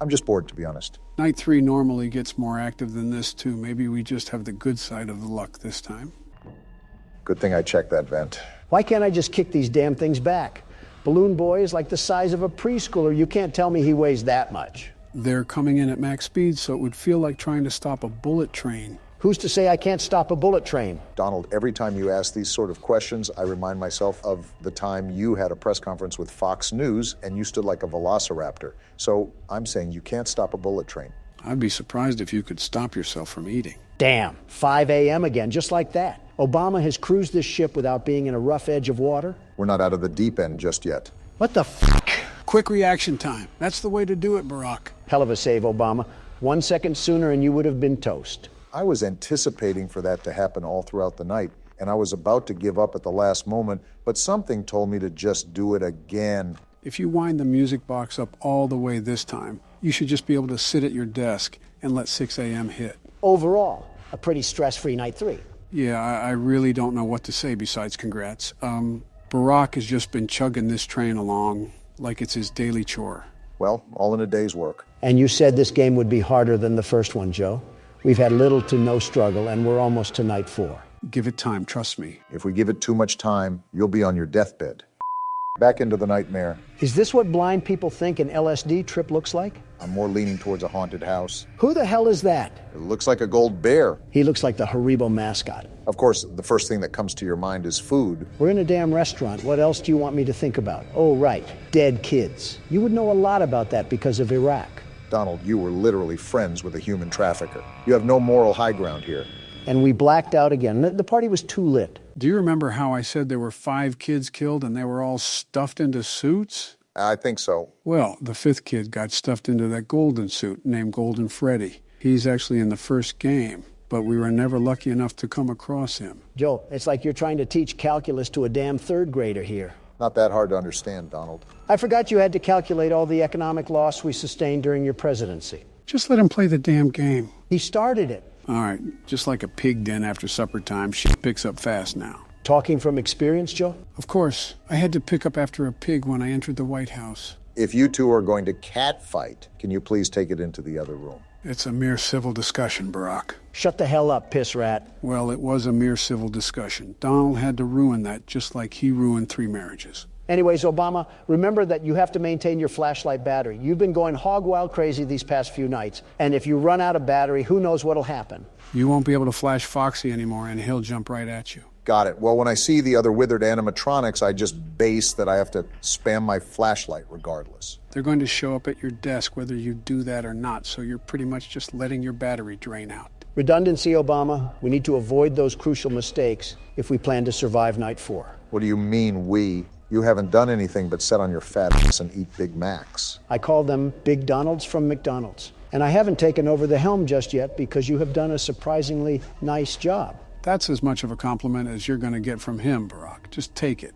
I'm just bored, to be honest. Night 3 normally gets more active than this, too. Maybe we just have the good side of the luck this time. Good thing I checked that vent. Why can't I just kick these damn things back? Balloon Boy is like the size of a preschooler. You can't tell me he weighs that much. They're coming in at max speed, so it would feel like trying to stop a bullet train. Who's to say I can't stop a bullet train? Donald, every time you ask these sort of questions, I remind myself of the time you had a press conference with Fox News and you stood like a velociraptor. So I'm saying you can't stop a bullet train. I'd be surprised if you could stop yourself from eating. Damn, 5 a.m. again, just like that. Obama has cruised this ship without being in a rough edge of water. We're not out of the deep end just yet. What the fuck? Quick reaction time. That's the way to do it, Barack. Hell of a save, Obama. 1 second sooner and you would have been toast. I was anticipating for that to happen all throughout the night, and I was about to give up at the last moment, but something told me to just do it again. If you wind the music box up all the way this time, you should just be able to sit at your desk and let 6 a.m. hit. Overall, a pretty stress-free night 3. Yeah, I really don't know what to say besides congrats. Barack has just been chugging this train along like it's his daily chore. Well, all in a day's work. And you said this game would be harder than the first one, Joe. We've had little to no struggle, and we're almost to night 4. Give it time, trust me. If we give it too much time, you'll be on your deathbed. Back into the nightmare. Is this what blind people think an LSD trip looks like? I'm more leaning towards a haunted house. Who the hell is that? It looks like a gold bear. He looks like the Haribo mascot. Of course, the first thing that comes to your mind is food. We're in a damn restaurant. What else do you want me to think about? Oh, right, dead kids. You would know a lot about that because of Iraq. Donald, you were literally friends with a human trafficker. You have no moral high ground here. And we blacked out again. The party was too lit. Do you remember how I said there were 5 kids killed and they were all stuffed into suits? I think so. Well, the 5th kid got stuffed into that golden suit named Golden Freddy. He's actually in the first game, but we were never lucky enough to come across him. Joe, it's like you're trying to teach calculus to a damn 3rd grader here. Not that hard to understand, Donald. I forgot you had to calculate all the economic loss we sustained during your presidency. Just let him play the damn game. He started it. All right, just like a pig den after supper time, shit picks up fast now. Talking from experience, Joe? Of course. I had to pick up after a pig when I entered the White House. If you two are going to cat fight, can you please take it into the other room? It's a mere civil discussion, Barack. Shut the hell up, piss rat. Well, it was a mere civil discussion. Donald had to ruin that just like he ruined 3 marriages. Anyways, Obama, remember that you have to maintain your flashlight battery. You've been going hog wild crazy these past few nights, and if you run out of battery, who knows what'll happen. You won't be able to flash Foxy anymore, and he'll jump right at you. Got it. Well, when I see the other withered animatronics, I just base that I have to spam my flashlight regardless. They're going to show up at your desk whether you do that or not, so you're pretty much just letting your battery drain out. Redundancy, Obama. We need to avoid those crucial mistakes if we plan to survive night 4. What do you mean, we? You haven't done anything but sit on your fat ass and eat Big Macs. I call them Big Donalds from McDonald's. And I haven't taken over the helm just yet because you have done a surprisingly nice job. That's as much of a compliment as you're going to get from him, Barack. Just take it.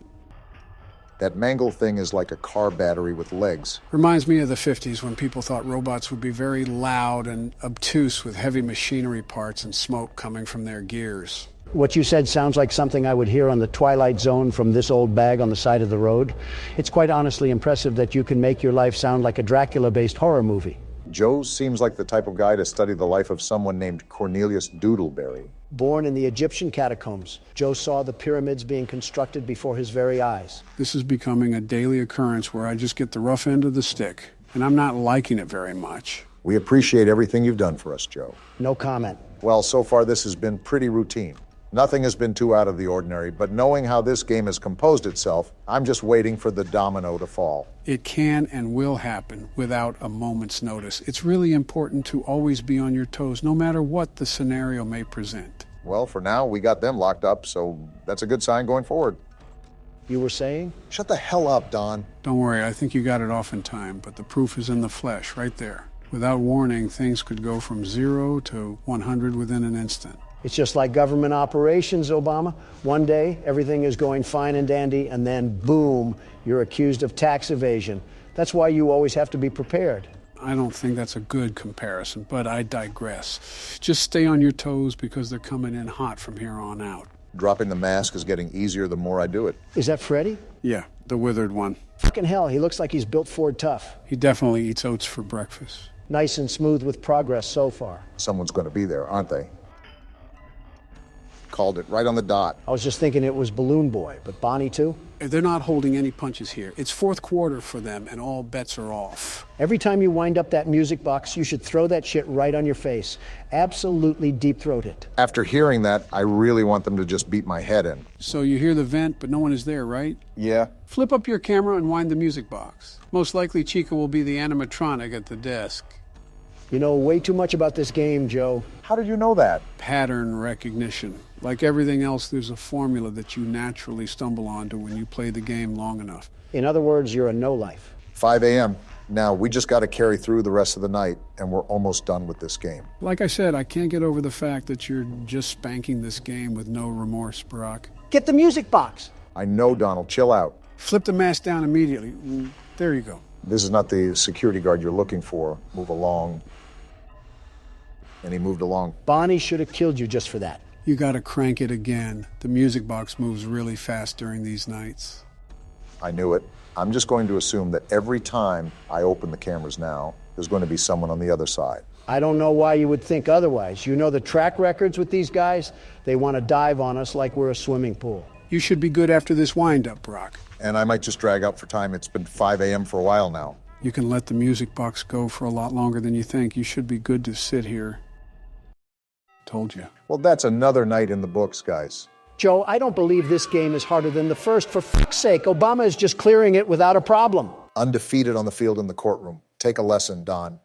That mangle thing is like a car battery with legs. Reminds me of the 50s when people thought robots would be very loud and obtuse with heavy machinery parts and smoke coming from their gears. What you said sounds like something I would hear on the Twilight Zone from this old bag on the side of the road. It's quite honestly impressive that you can make your life sound like a Dracula-based horror movie. Joe seems like the type of guy to study the life of someone named Cornelius Doodleberry. Born in the Egyptian catacombs, Joe saw the pyramids being constructed before his very eyes. This is becoming a daily occurrence where I just get the rough end of the stick, and I'm not liking it very much. We appreciate everything you've done for us, Joe. No comment. Well, so far this has been pretty routine. Nothing has been too out of the ordinary, but knowing how this game has composed itself, I'm just waiting for the domino to fall. It can and will happen without a moment's notice. It's really important to always be on your toes, no matter what the scenario may present. Well, for now, we got them locked up, so that's a good sign going forward. You were saying? Shut the hell up, Don. Don't worry, I think you got it off in time, but the proof is in the flesh, right there. Without warning, things could go from 0 to 100 within an instant. It's just like government operations, Obama. One day, everything is going fine and dandy, and then, boom, you're accused of tax evasion. That's why you always have to be prepared. I don't think that's a good comparison, but I digress. Just stay on your toes because they're coming in hot from here on out. Dropping the mask is getting easier the more I do it. Is that Freddy? Yeah, the withered one. Fucking hell, he looks like he's built Ford tough. He definitely eats oats for breakfast. Nice and smooth with progress so far. Someone's going to be there, aren't they? Called it right on the dot. I was just thinking it was Balloon Boy, but Bonnie too? They're not holding any punches here. It's fourth quarter for them, and all bets are off. Every time you wind up that music box, you should throw that shit right on your face. Absolutely deep-throat it. After hearing that, I really want them to just beat my head in. So you hear the vent, but no one is there, right? Yeah. Flip up your camera and wind the music box. Most likely Chica will be the animatronic at the desk. You know way too much about this game, Joe. How did you know that? Pattern recognition. Like everything else, there's a formula that you naturally stumble onto when you play the game long enough. In other words, you're a no-life. 5 a.m. Now, we just got to carry through the rest of the night, and we're almost done with this game. Like I said, I can't get over the fact that you're just spanking this game with no remorse, Barack. Get the music box. I know, Donald. Chill out. Flip the mask down immediately. There you go. This is not the security guard you're looking for. Move along. And he moved along. Bonnie should have killed you just for that. You gotta crank it again. The music box moves really fast during these nights. I knew it. I'm just going to assume that every time I open the cameras now, there's going to be someone on the other side. I don't know why you would think otherwise. You know the track records with these guys? They want to dive on us like we're a swimming pool. You should be good after this wind-up, Brock. And I might just drag out for time. It's been 5 a.m. for a while now. You can let the music box go for a lot longer than you think. You should be good to sit here. Told you. Well, that's another night in the books, guys. Joe, I don't believe this game is harder than the first. For fuck's sake, Obama is just clearing it without a problem. Undefeated on the field in the courtroom. Take a lesson, Don.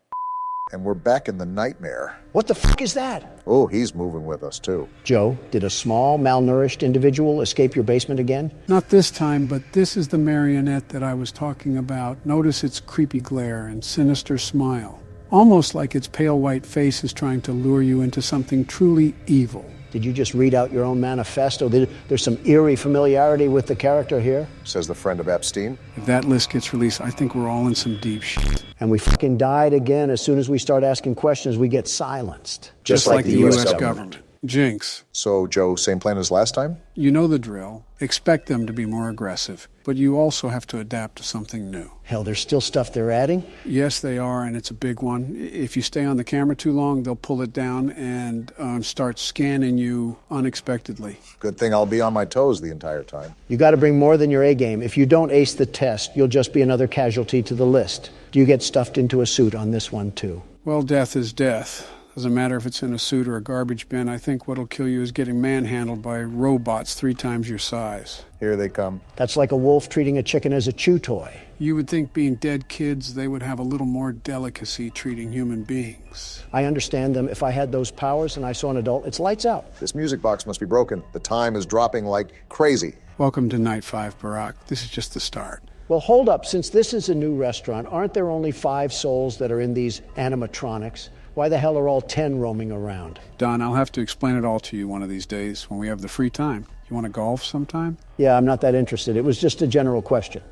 And we're back in the nightmare. What the fuck is that? Oh, he's moving with us, too. Joe, did a small, malnourished individual escape your basement again? Not this time, but this is the marionette that I was talking about. Notice its creepy glare and sinister smile. Almost like its pale white face is trying to lure you into something truly evil. Did you just read out your own manifesto? There's some eerie familiarity with the character here. Says the friend of Epstein. If that list gets released, I think we're all in some deep shit. And we fucking died again. As soon as we start asking questions, we get silenced. Just like the U.S. government. Jinx. So, Joe, same plan as last time? You know the drill. Expect them to be more aggressive. But you also have to adapt to something new. Hell, there's still stuff they're adding? Yes, they are, and it's a big one. If you stay on the camera too long, they'll pull it down and start scanning you unexpectedly. Good thing I'll be on my toes the entire time. You got to bring more than your A game. If you don't ace the test, you'll just be another casualty to the list. Do you get stuffed into a suit on this one, too? Well, death is death. Doesn't matter if it's in a suit or a garbage bin. I think what'll kill you is getting manhandled by robots 3 times your size. Here they come. That's like a wolf treating a chicken as a chew toy. You would think being dead kids, they would have a little more delicacy treating human beings. I understand them. If I had those powers and I saw an adult, it's lights out. This music box must be broken. The time is dropping like crazy. Welcome to Night 5, Barack. This is just the start. Well, hold up. Since this is a new restaurant, aren't there only 5 souls that are in these animatronics? Why the hell are all 10 roaming around? Don, I'll have to explain it all to you one of these days when we have the free time. You want to golf sometime? Yeah, I'm not that interested. It was just a general question.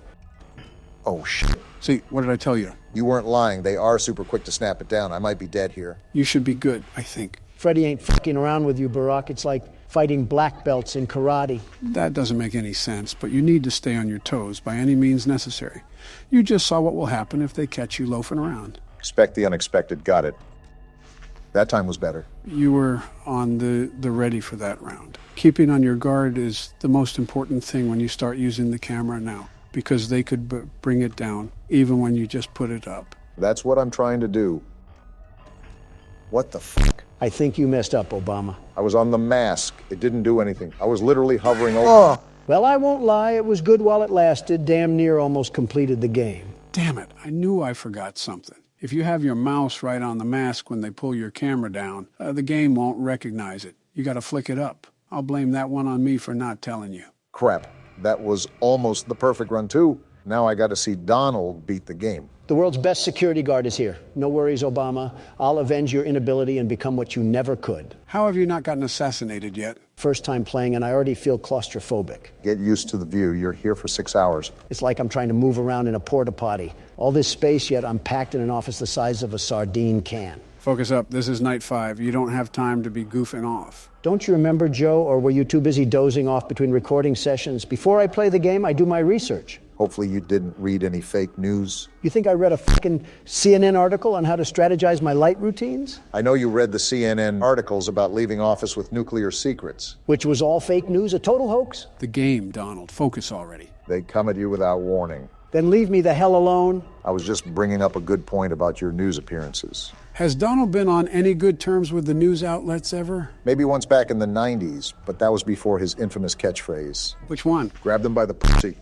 Oh, shit. See, what did I tell you? You weren't lying. They are super quick to snap it down. I might be dead here. You should be good, I think. Freddy ain't fucking around with you, Barack. It's like fighting black belts in karate. That doesn't make any sense, but you need to stay on your toes by any means necessary. You just saw what will happen if they catch you loafing around. Expect the unexpected. Got it. That time was better. You were on the ready for that round. Keeping on your guard is the most important thing when you start using the camera now, because they could bring it down, even when you just put it up. That's what I'm trying to do. What the fuck? I think you messed up, Obama. I was on the mask. It didn't do anything. I was literally hovering over... Well, I won't lie. It was good while it lasted. Damn near almost completed the game. Damn it, I knew I forgot something. If you have your mouse right on the mask when they pull your camera down, the game won't recognize it. You got to flick it up. I'll blame that one on me for not telling you. Crap. That was almost the perfect run, too. Now I got to see Donald beat the game. The world's best security guard is here. No worries, Obama. I'll avenge your inability and become what you never could. How have you not gotten assassinated yet? First time playing, and I already feel claustrophobic. Get used to the view. You're here for 6 hours. It's like I'm trying to move around in a porta potty. All this space, yet I'm packed in an office the size of a sardine can. Focus up. This is night 5. You don't have time to be goofing off. Don't you remember, Joe, or were you too busy dozing off between recording sessions? Before I play the game, I do my research. Hopefully you didn't read any fake news. You think I read a fucking CNN article on how to strategize my light routines? I know you read the CNN articles about leaving office with nuclear secrets. Which was all fake news, a total hoax? The game, Donald. Focus already. They come at you without warning. Then leave me the hell alone. I was just bringing up a good point about your news appearances. Has Donald been on any good terms with the news outlets ever? Maybe once back in the 90s, but that was before his infamous catchphrase. Which one? Grab them by the pussy.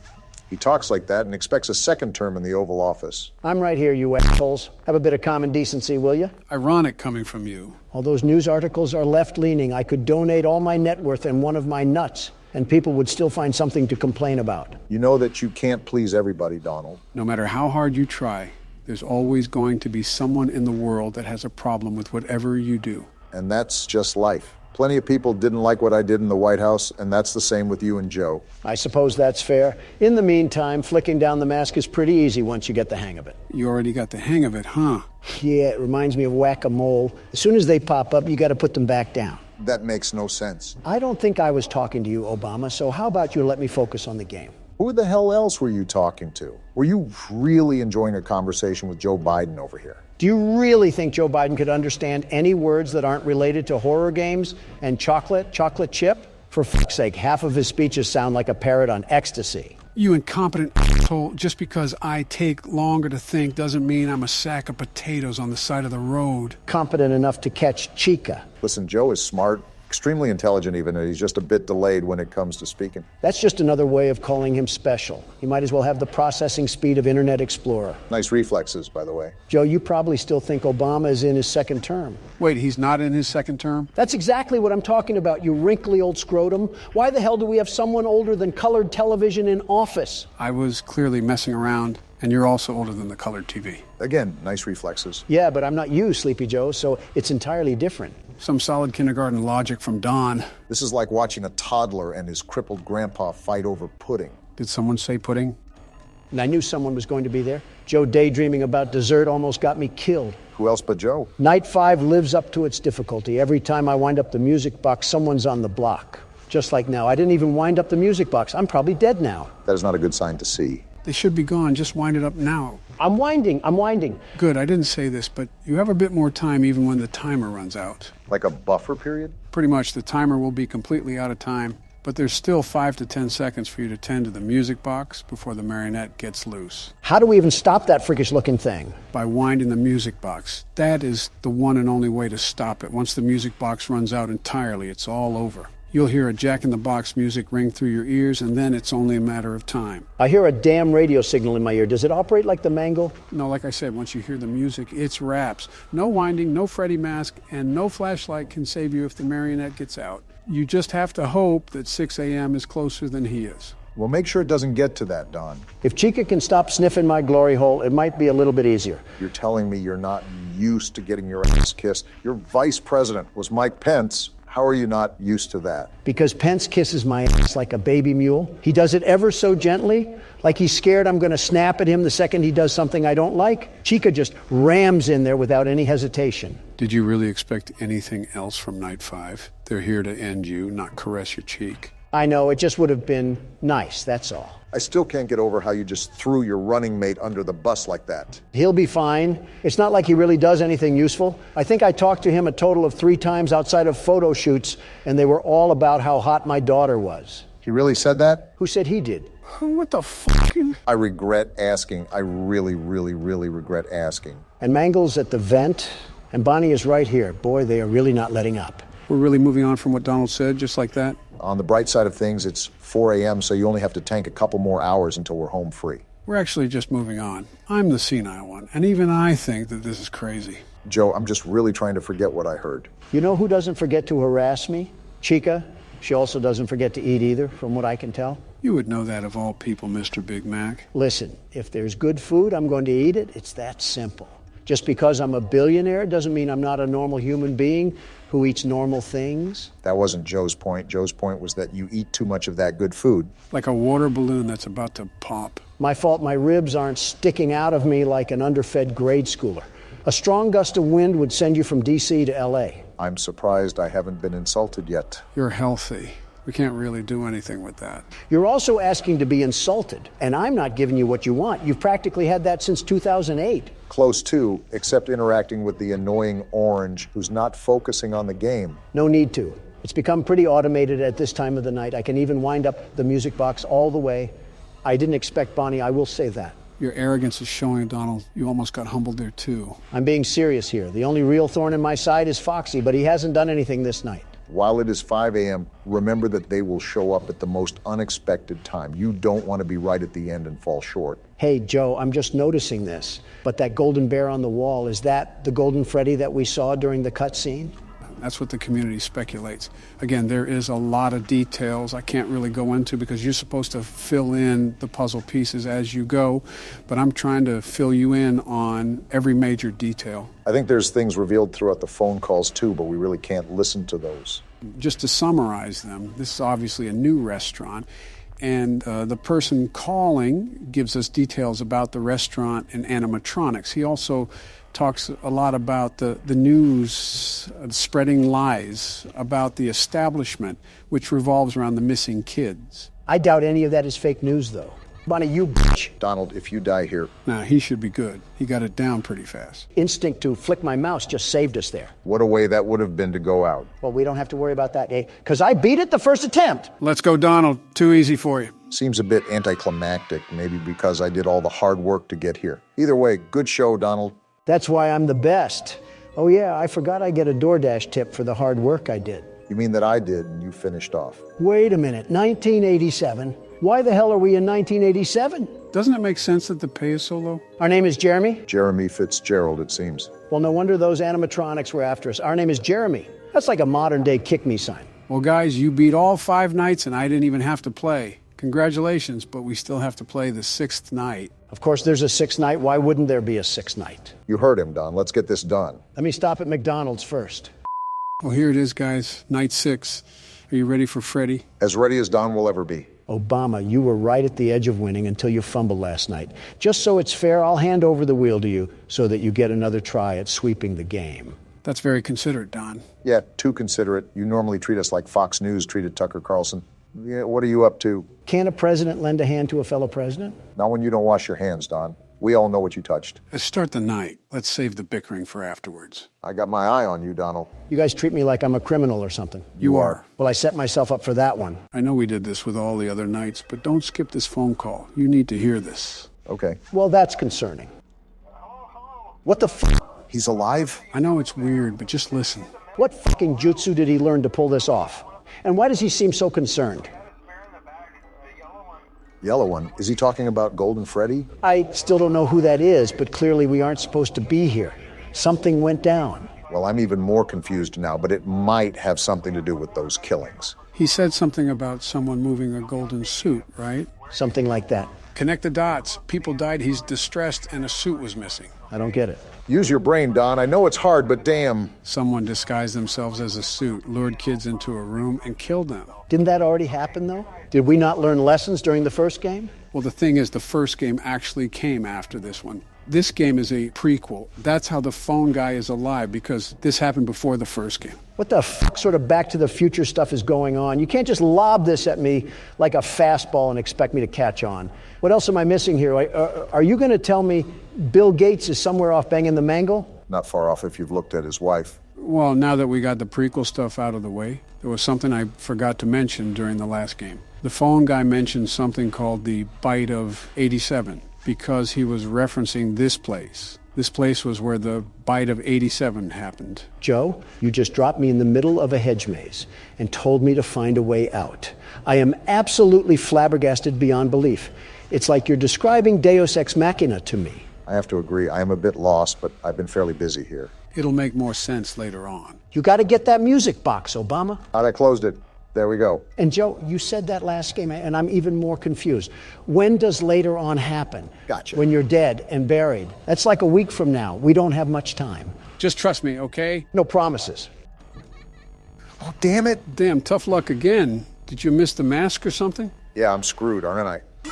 He talks like that and expects a second term in the Oval Office. I'm right here, you assholes. Have a bit of common decency, will you? Ironic coming from you. All those news articles are left-leaning. I could donate all my net worth and one of my nuts, and people would still find something to complain about. You know that you can't please everybody, Donald. No matter how hard you try, there's always going to be someone in the world that has a problem with whatever you do. And that's just life. Plenty of people didn't like what I did in the White House, and that's the same with you and Joe. I suppose that's fair. In the meantime, flicking down the mask is pretty easy once you get the hang of it. You already got the hang of it, huh? Yeah, it reminds me of whack-a-mole. As soon as they pop up, you got to put them back down. That makes no sense. I don't think I was talking to you, Obama, so how about you let me focus on the game? Who the hell else were you talking to? Were you really enjoying a conversation with Joe Biden over here? Do you really think Joe Biden could understand any words that aren't related to horror games and chocolate chip? For fuck's sake, half of his speeches sound like a parrot on ecstasy. You incompetent asshole. Just because I take longer to think doesn't mean I'm a sack of potatoes on the side of the road. Competent enough to catch Chica. Listen, Joe is smart, extremely intelligent even, and he's just a bit delayed when it comes to speaking. That's just another way of calling him special. He might as well have the processing speed of Internet Explorer. Nice reflexes, by the way. Joe, you probably still think Obama is in his second term. Wait, he's not in his second term? That's exactly what I'm talking about, you wrinkly old scrotum. Why the hell do we have someone older than colored television in office? I was clearly messing around, and you're also older than the colored TV. Again, nice reflexes. Yeah, but I'm not you, Sleepy Joe, so it's entirely different. Some solid kindergarten logic from Don. This is like watching a toddler and his crippled grandpa fight over pudding. Did someone say pudding? And I knew someone was going to be there. Joe daydreaming about dessert almost got me killed. Who else but Joe? Night 5 lives up to its difficulty. Every time I wind up the music box, someone's on the block. Just like now. I didn't even wind up the music box. I'm probably dead now. That is not a good sign to see. They should be gone. Just wind it up now. I'm winding. Good, I didn't say this, but you have a bit more time even when the timer runs out. Like a buffer period? Pretty much, the timer will be completely out of time, but there's still 5 to 10 seconds for you to tend to the music box before the marionette gets loose. How do we even stop that freakish looking thing? By winding the music box. That is the one and only way to stop it. Once the music box runs out entirely, it's all over. You'll hear a Jack-in-the-Box music ring through your ears, and then it's only a matter of time. I hear a damn radio signal in my ear. Does it operate like the mangle? No, like I said, once you hear the music, it's raps. No winding, no Freddy mask, and no flashlight can save you if the marionette gets out. You just have to hope that 6 a.m. is closer than he is. Well, make sure it doesn't get to that, Don. If Chica can stop sniffing my glory hole, it might be a little bit easier. You're telling me you're not used to getting your ass kissed. Your vice president was Mike Pence. How are you not used to that? Because Pence kisses my ass like a baby mule. He does it ever so gently, like he's scared I'm going to snap at him the second he does something I don't like. Chica just rams in there without any hesitation. Did you really expect anything else from Night 5? They're here to end you, not caress your cheek. I know, it just would have been nice, that's all. I still can't get over how you just threw your running mate under the bus like that. He'll be fine. It's not like he really does anything useful. I think I talked to him a total of 3 times outside of photo shoots, and they were all about how hot my daughter was. He really said that? Who said he did? What the fuck? I regret asking. I really, really, really regret asking. And Mangle's at the vent, and Bonnie is right here. Boy, they are really not letting up. We're really moving on from what Donald said, just like that? On the bright side of things, it's 4 a.m., so you only have to tank a couple more hours until we're home free. We're actually just moving on. I'm the senile one, and even I think that this is crazy. Joe, I'm just really trying to forget what I heard. You know who doesn't forget to harass me? Chica. She also doesn't forget to eat either, from what I can tell. You would know that of all people, Mr. Big Mac. Listen, if there's good food, I'm going to eat it. It's that simple. Just because I'm a billionaire doesn't mean I'm not a normal human being who eats normal things. That wasn't Joe's point. Joe's point was that you eat too much of that good food. Like a water balloon that's about to pop. My fault my ribs aren't sticking out of me like an underfed grade schooler. A strong gust of wind would send you from D.C. to L.A. I'm surprised I haven't been insulted yet. You're healthy. We can't really do anything with that. You're also asking to be insulted, and I'm not giving you what you want. You've practically had that since 2008. Close to, except interacting with the annoying orange who's not focusing on the game. No need to. It's become pretty automated at this time of the night. I can even wind up the music box all the way. I didn't expect Bonnie, I will say that. Your arrogance is showing, Donald. You almost got humbled there, too. I'm being serious here. The only real thorn in my side is Foxy, but he hasn't done anything this night. While it is 5 a.m., remember that they will show up at the most unexpected time. You don't want to be right at the end and fall short. Hey, Joe, I'm just noticing this. But that golden bear on the wall, is that the golden Freddy that we saw during the cutscene? That's what the community speculates. Again, there is a lot of details I can't really go into because you're supposed to fill in the puzzle pieces as you go, but I'm trying to fill you in on every major detail. I think there's things revealed throughout the phone calls too, but we really can't listen to those. Just to summarize them, this is obviously a new restaurant, and the person calling gives us details about the restaurant and animatronics. He also talks a lot about the news spreading lies about the establishment, which revolves around the missing kids. I doubt any of that is fake news, though. Bonnie, you bitch. Donald, if you die here... Now, he should be good. He got it down pretty fast. Instinct to flick my mouse just saved us there. What a way that would have been to go out. Well, we don't have to worry about that, eh? Because I beat it the first attempt. Let's go, Donald. Too easy for you. Seems a bit anticlimactic, maybe because I did all the hard work to get here. Either way, good show, Donald. That's why I'm the best. Oh yeah, I forgot I get a DoorDash tip for the hard work I did. You mean that I did and you finished off? Wait a minute, 1987? Why the hell are we in 1987? Doesn't it make sense that the pay is so low? Our name is Jeremy? Jeremy Fitzgerald, it seems. Well, no wonder those animatronics were after us. Our name is Jeremy. That's like a modern-day kick-me sign. Well, guys, you beat all 5 nights and I didn't even have to play. Congratulations, but we still have to play the 6th night. Of course, there's a 6th night. Why wouldn't there be a 6th night? You heard him, Don. Let's get this done. Let me stop at McDonald's first. Well, here it is, guys. Night 6. Are you ready for Freddy? As ready as Don will ever be. Obama, you were right at the edge of winning until you fumbled last night. Just so it's fair, I'll hand over the wheel to you so that you get another try at sweeping the game. That's very considerate, Don. Yeah, too considerate. You normally treat us like Fox News treated Tucker Carlson. Yeah, what are you up to? Can a president lend a hand to a fellow president? Not when you don't wash your hands, Don. We all know what you touched. Let's start the night. Let's save the bickering for afterwards. I got my eye on you, Donald. You guys treat me like I'm a criminal or something. You are. Well, I set myself up for that one. I know we did this with all the other nights, but don't skip this phone call. You need to hear this. Okay. Well, that's concerning. What the f***? He's alive? I know it's weird, but just listen. What fucking jutsu did he learn to pull this off? And why does he seem so concerned? Yellow one. Is he talking about Golden Freddy? I still don't know who that is, but clearly we aren't supposed to be here. Something went down. Well, I'm even more confused now, but it might have something to do with those killings. He said something about someone moving a golden suit, right? Something like that. Connect the dots. People died, he's distressed, and a suit was missing. I don't get it. Use your brain, Don. I know it's hard, but damn. Someone disguised themselves as a suit, lured kids into a room, and killed them. Didn't that already happen, though? Did we not learn lessons during the first game? Well, the thing is, the first game actually came after this one. This game is a prequel. That's how the phone guy is alive, because this happened before the first game. What the f*** sort of Back to the Future stuff is going on? You can't just lob this at me like a fastball and expect me to catch on. What else am I missing here? Are you going to tell me Bill Gates is somewhere off banging the mangle? Not far off if you've looked at his wife. Well, now that we got the prequel stuff out of the way, there was something I forgot to mention during the last game. The phone guy mentioned something called the Bite of 87 because he was referencing this place. This place was where the Bite of 87 happened. Joe, you just dropped me in the middle of a hedge maze and told me to find a way out. I am absolutely flabbergasted beyond belief. It's like you're describing Deus Ex Machina to me. I have to agree. I am a bit lost, but I've been fairly busy here. It'll make more sense later on. You got to get that music box, Obama. I closed it. There we go. And Joe, you said that last game, and I'm even more confused. When does later on happen? Gotcha. When you're dead and buried. That's like a week from now. We don't have much time. Just trust me, okay? No promises. Oh, damn it. Damn, tough luck again. Did you miss the mask or something? Yeah, I'm screwed, aren't I?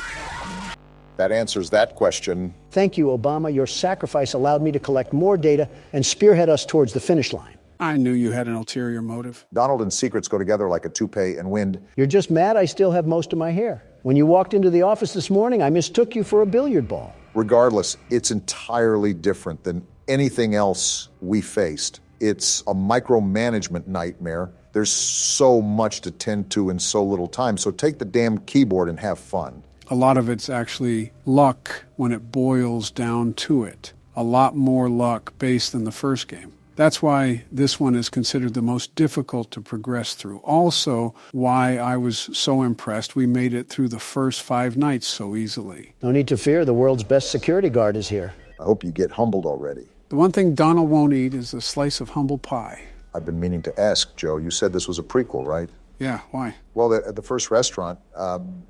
That answers that question. Thank you, Obama. Your sacrifice allowed me to collect more data and spearhead us towards the finish line. I knew you had an ulterior motive. Donald and secrets go together like a toupee and wind. You're just mad I still have most of my hair. When you walked into the office this morning, I mistook you for a billiard ball. Regardless, it's entirely different than anything else we faced. It's a micromanagement nightmare. There's so much to tend to in so little time. So take the damn keyboard and have fun. A lot of it's actually luck when it boils down to it. A lot more luck based than the first game. That's why this one is considered the most difficult to progress through. Also, why I was so impressed we made it through the first 5 nights so easily. No need to fear, the world's best security guard is here. I hope you get humbled already. The one thing Donald won't eat is a slice of humble pie. I've been meaning to ask, Joe. You said this was a prequel, right? Yeah, why? Well, at the first restaurant,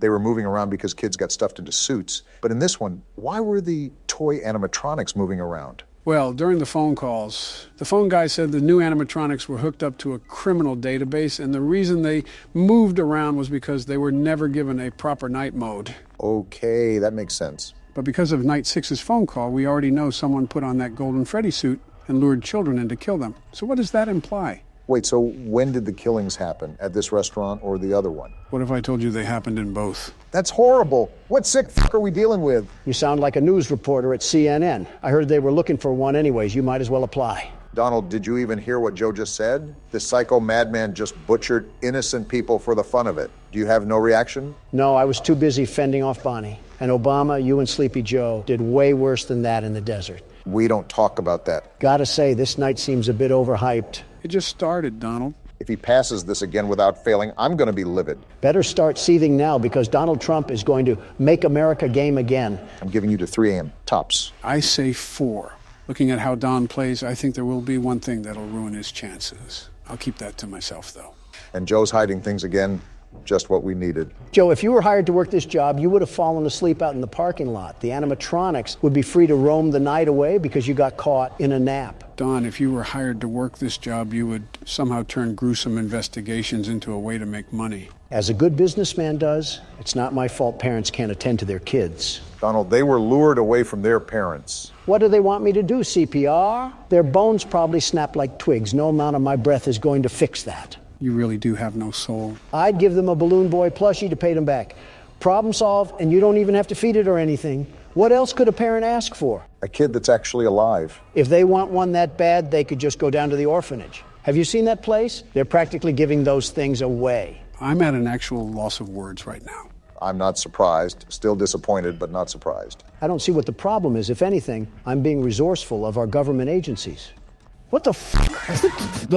they were moving around because kids got stuffed into suits. But in this one, why were the toy animatronics moving around? Well, during the phone calls, the phone guy said the new animatronics were hooked up to a criminal database, and the reason they moved around was because they were never given a proper night mode. Okay, that makes sense. But because of Night 6's phone call, we already know someone put on that golden Freddy suit and lured children in to kill them. So what does that imply? Wait, so when did the killings happen? At this restaurant or the other one? What if I told you they happened in both? That's horrible. What sick fuck are we dealing with? You sound like a news reporter at CNN. I heard they were looking for one anyways. You might as well apply. Donald, did you even hear what Joe just said? This psycho madman just butchered innocent people for the fun of it. Do you have no reaction? No, I was too busy fending off Bonnie. And Obama, you and Sleepy Joe did way worse than that in the desert. We don't talk about that. Gotta say, this night seems a bit overhyped. It just started, Donald. If he passes this again without failing, I'm going to be livid. Better start seething now because Donald Trump is going to make America game again. I'm giving you to 3 a.m. tops. I say 4. Looking at how Don plays, I think there will be one thing that'll ruin his chances. I'll keep that to myself, though. And Joe's hiding things again. Just what we needed. Joe, if you were hired to work this job, you would have fallen asleep out in the parking lot. The animatronics would be free to roam the night away because you got caught in a nap. Don, if you were hired to work this job, you would somehow turn gruesome investigations into a way to make money. As a good businessman does, it's not my fault parents can't attend to their kids. Donald, they were lured away from their parents. What do they want me to do, CPR? Their bones probably snap like twigs. No amount of my breath is going to fix that. You really do have no soul. I'd give them a Balloon Boy plushie to pay them back. Problem solved, and you don't even have to feed it or anything. What else could a parent ask for? A kid that's actually alive. If they want one that bad, they could just go down to the orphanage. Have you seen that place? They're practically giving those things away. I'm at an actual loss of words right now. I'm not surprised. Still disappointed, but not surprised. I don't see what the problem is. If anything, I'm being resourceful of our government agencies. What the f***?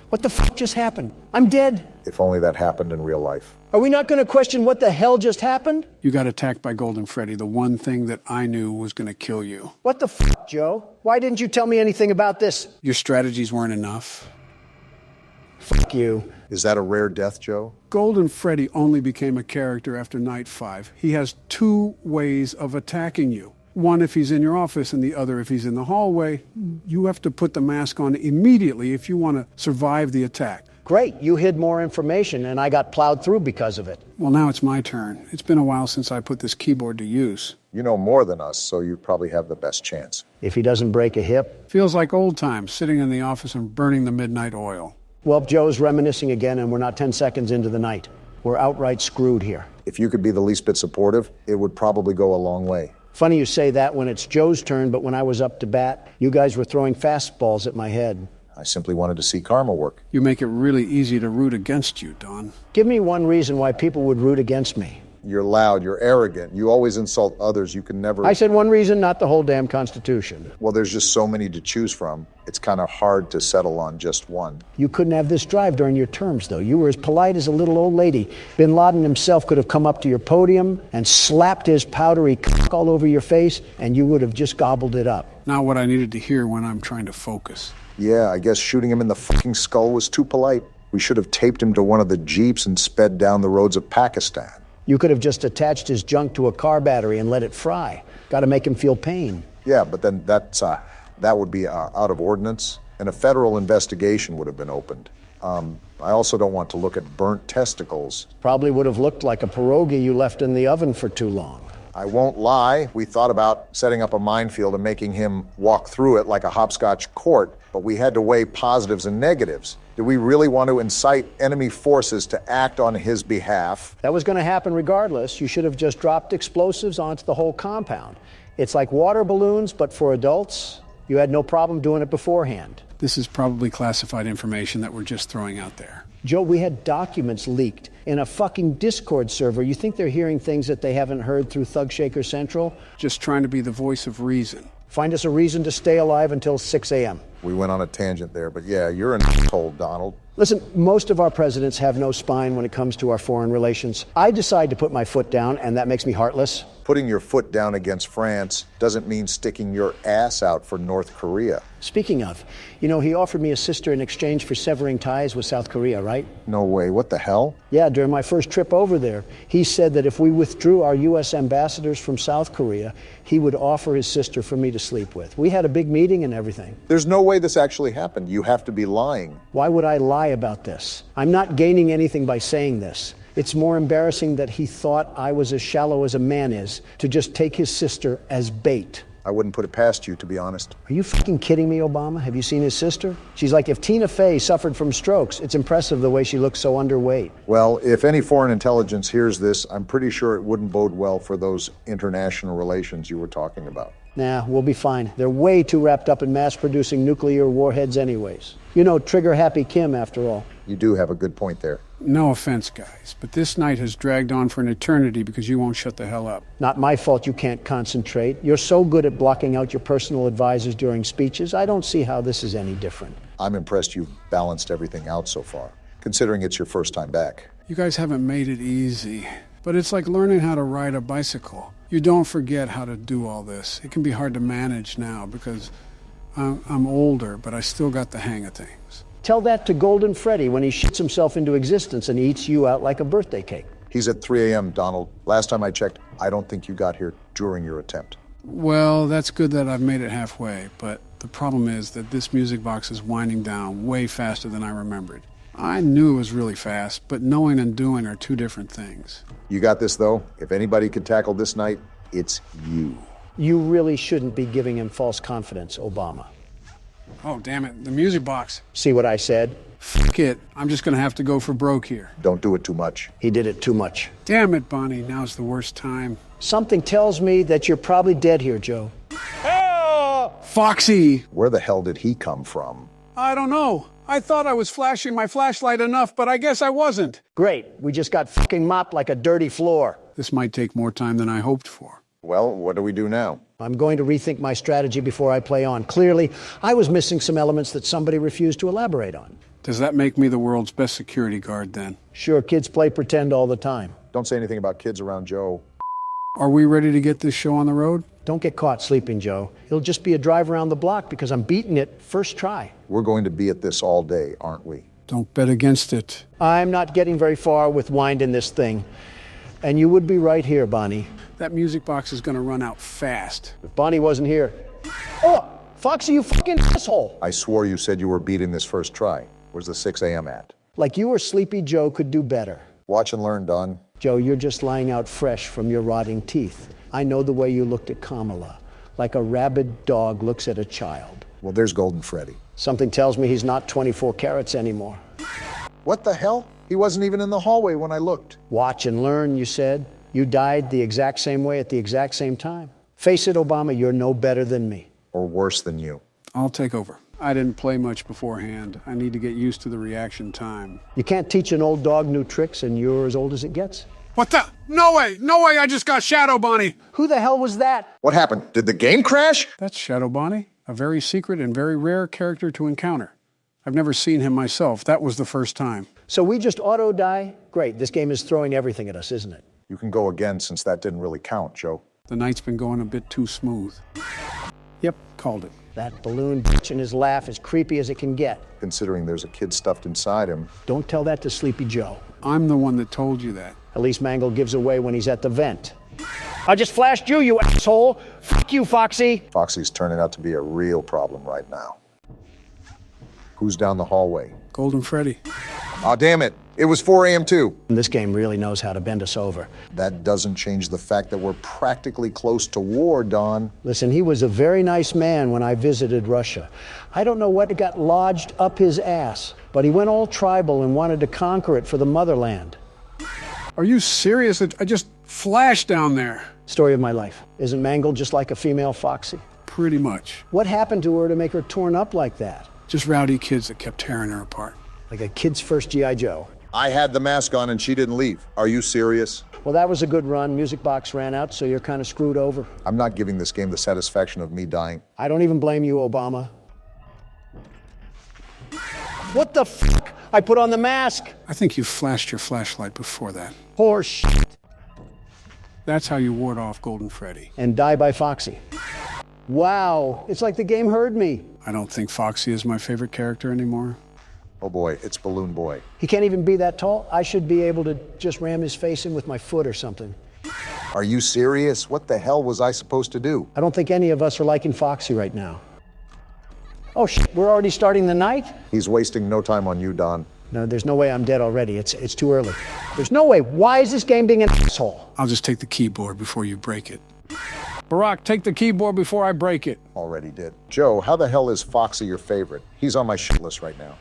What the f*** just happened? I'm dead. If only that happened in real life. Are we not going to question what the hell just happened? You got attacked by Golden Freddy, the one thing that I knew was going to kill you. What the f***, Joe? Why didn't you tell me anything about this? Your strategies weren't enough. Fuck you. Is that a rare death, Joe? Golden Freddy only became a character after Night 5. He has 2 ways of attacking you. One if he's in your office and the other if he's in the hallway. You have to put the mask on immediately if you want to survive the attack. Great, you hid more information and I got plowed through because of it. Well, now it's my turn. It's been a while since I put this keyboard to use. You know more than us, so you probably have the best chance. If he doesn't break a hip. Feels like old times, sitting in the office and burning the midnight oil. Well, Joe's reminiscing again and we're not 10 seconds into the night. We're outright screwed here. If you could be the least bit supportive, it would probably go a long way. Funny you say that when it's Joe's turn, but when I was up to bat, you guys were throwing fastballs at my head. I simply wanted to see karma work. You make it really easy to root against you, Don. Give me one reason why people would root against me. You're loud, you're arrogant, you always insult others, you can never... I said one reason, not the whole damn Constitution. Well, there's just so many to choose from. It's kind of hard to settle on just one. You couldn't have this drive during your terms, though. You were as polite as a little old lady. Bin Laden himself could have come up to your podium and slapped his powdery cock all over your face, and you would have just gobbled it up. Not what I needed to hear when I'm trying to focus. Yeah, I guess shooting him in the fucking skull was too polite. We should have taped him to one of the jeeps and sped down the roads of Pakistan. You could have just attached his junk to a car battery and let it fry. Got to make him feel pain. Yeah, but then that would be out of ordinance, and a federal investigation would have been opened. I also don't want to look at burnt testicles. Probably would have looked like a pierogi you left in the oven for too long. I won't lie, we thought about setting up a minefield and making him walk through it like a hopscotch court, but we had to weigh positives and negatives. Do we really want to incite enemy forces to act on his behalf? That was going to happen regardless. You should have just dropped explosives onto the whole compound. It's like water balloons, but for adults. You had no problem doing it beforehand. This is probably classified information that we're just throwing out there. Joe, we had documents leaked in a fucking Discord server. You think they're hearing things that they haven't heard through Thug Shaker Central? Just trying to be the voice of reason. Find us a reason to stay alive until 6 a.m. We went on a tangent there, but yeah, you're an asshole, Donald. Listen, most of our presidents have no spine when it comes to our foreign relations. I decide to put my foot down, and that makes me heartless. Putting your foot down against France doesn't mean sticking your ass out for North Korea. Speaking of, you know, he offered me a sister in exchange for severing ties with South Korea, right? No way, what the hell? Yeah, during my first trip over there, he said that if we withdrew our U.S. ambassadors from South Korea, he would offer his sister for me to sleep with. We had a big meeting and everything. There's no way this actually happened. You have to be lying. Why would I lie about this? I'm not gaining anything by saying this. It's more embarrassing that he thought I was as shallow as a man is to just take his sister as bait. I wouldn't put it past you, to be honest. Are you fucking kidding me, Obama? Have you seen his sister? She's like if Tina Fey suffered from strokes. It's impressive the way she looks so underweight. Well, if any foreign intelligence hears this, I'm pretty sure it wouldn't bode well for those international relations you were talking about. Nah, we'll be fine. They're way too wrapped up in mass-producing nuclear warheads anyways. You know, trigger-happy Kim, after all. You do have a good point there. No offense, guys, but this night has dragged on for an eternity because you won't shut the hell up. Not my fault you can't concentrate. You're so good at blocking out your personal advisors during speeches. I don't see how this is any different. I'm impressed you've balanced everything out so far, considering it's your first time back. You guys haven't made it easy, but it's like learning how to ride a bicycle. You don't forget how to do all this. It can be hard to manage now because I'm older, but I still got the hang of things. Tell that to Golden Freddy when he shits himself into existence and eats you out like a birthday cake. He's at 3 a.m., Donald. Last time I checked, I don't think you got here during your attempt. Well, that's good that I've made it halfway, but the problem is that this music box is winding down way faster than I remembered. I knew it was really fast, but knowing and doing are two different things. You got this, though. If anybody could tackle this night, it's you. You really shouldn't be giving him false confidence, Obama. Oh, damn it, the music box. See what I said? Fuck it, I'm just gonna have to go for broke here. Don't do it too much. He did it too much. Damn it, Bonnie, now's the worst time. Something tells me that you're probably dead here, Joe. Foxy! Where the hell did he come from? I don't know. I thought I was flashing my flashlight enough, but I guess I wasn't. Great, we just got fucking mopped like a dirty floor. This might take more time than I hoped for. Well, what do we do now? I'm going to rethink my strategy before I play on. Clearly, I was missing some elements that somebody refused to elaborate on. Does that make me the world's best security guard then? Sure, kids play pretend all the time. Don't say anything about kids around Joe. Are we ready to get this show on the road? Don't get caught sleeping, Joe. It'll just be a drive around the block because I'm beating it first try. We're going to be at this all day, aren't we? Don't bet against it. I'm not getting very far with winding this thing. And you would be right here, Bonnie. That music box is gonna run out fast. If Bonnie wasn't here. Oh, Foxy, you fucking asshole. I swore you said you were beating this first try. Where's the 6 a.m. at? Like you or Sleepy Joe could do better. Watch and learn, Don. Joe, you're just lying out fresh from your rotting teeth. I know the way you looked at Kamala, like a rabid dog looks at a child. Well, there's Golden Freddy. Something tells me he's not 24 carats anymore. What the hell? He wasn't even in the hallway when I looked. Watch and learn, you said. You died the exact same way at the exact same time. Face it, Obama, you're no better than me. Or worse than you. I'll take over. I didn't play much beforehand. I need to get used to the reaction time. You can't teach an old dog new tricks, and you're as old as it gets. What the? No way! No way! I just got Shadow Bonnie! Who the hell was that? What happened? Did the game crash? That's Shadow Bonnie, a very secret and very rare character to encounter. I've never seen him myself. That was the first time. So we just auto-die? Great, this game is throwing everything at us, isn't it? You can go again since that didn't really count, Joe. The night's been going a bit too smooth. Yep, called it. That balloon bitch and his laugh is creepy as it can get. Considering there's a kid stuffed inside him. Don't tell that to Sleepy Joe. I'm the one that told you that. At least Mangle gives away when he's at the vent. I just flashed you, you asshole. Fuck you, Foxy. Foxy's turning out to be a real problem right now. Who's down the hallway? Golden Freddy. Aw, damn it. It was 4 a.m. too. And this game really knows how to bend us over. That doesn't change the fact that we're practically close to war, Don. Listen, he was a very nice man when I visited Russia. I don't know what got lodged up his ass, but he went all tribal and wanted to conquer it for the motherland. Are you serious? I just flashed down there. Story of my life. Isn't Mangled just like a female Foxy? Pretty much. What happened to her to make her torn up like that? Just rowdy kids that kept tearing her apart. Like a kid's first G.I. Joe. I had the mask on and she didn't leave. Are you serious? Well, that was a good run. Music box ran out, so you're kind of screwed over. I'm not giving this game the satisfaction of me dying. I don't even blame you, Obama. What the fuck? I put on the mask. I think you flashed your flashlight before that. Horse shit. That's how you ward off Golden Freddy. And die by Foxy. Wow, it's like the game heard me. I don't think Foxy is my favorite character anymore. Oh boy, it's Balloon Boy. He can't even be that tall. I should be able to just ram his face in with my foot or something. Are you serious? What the hell was I supposed to do? I don't think any of us are liking Foxy right now. Oh shit, we're already starting the night? He's wasting no time on you, Don. No, there's no way I'm dead already. It's too early. There's no way. Why is this game being an asshole? I'll just take the keyboard before you break it. Barack, take the keyboard before I break it. Already did. Joe, how the hell is Foxy your favorite? He's on my shit list right now.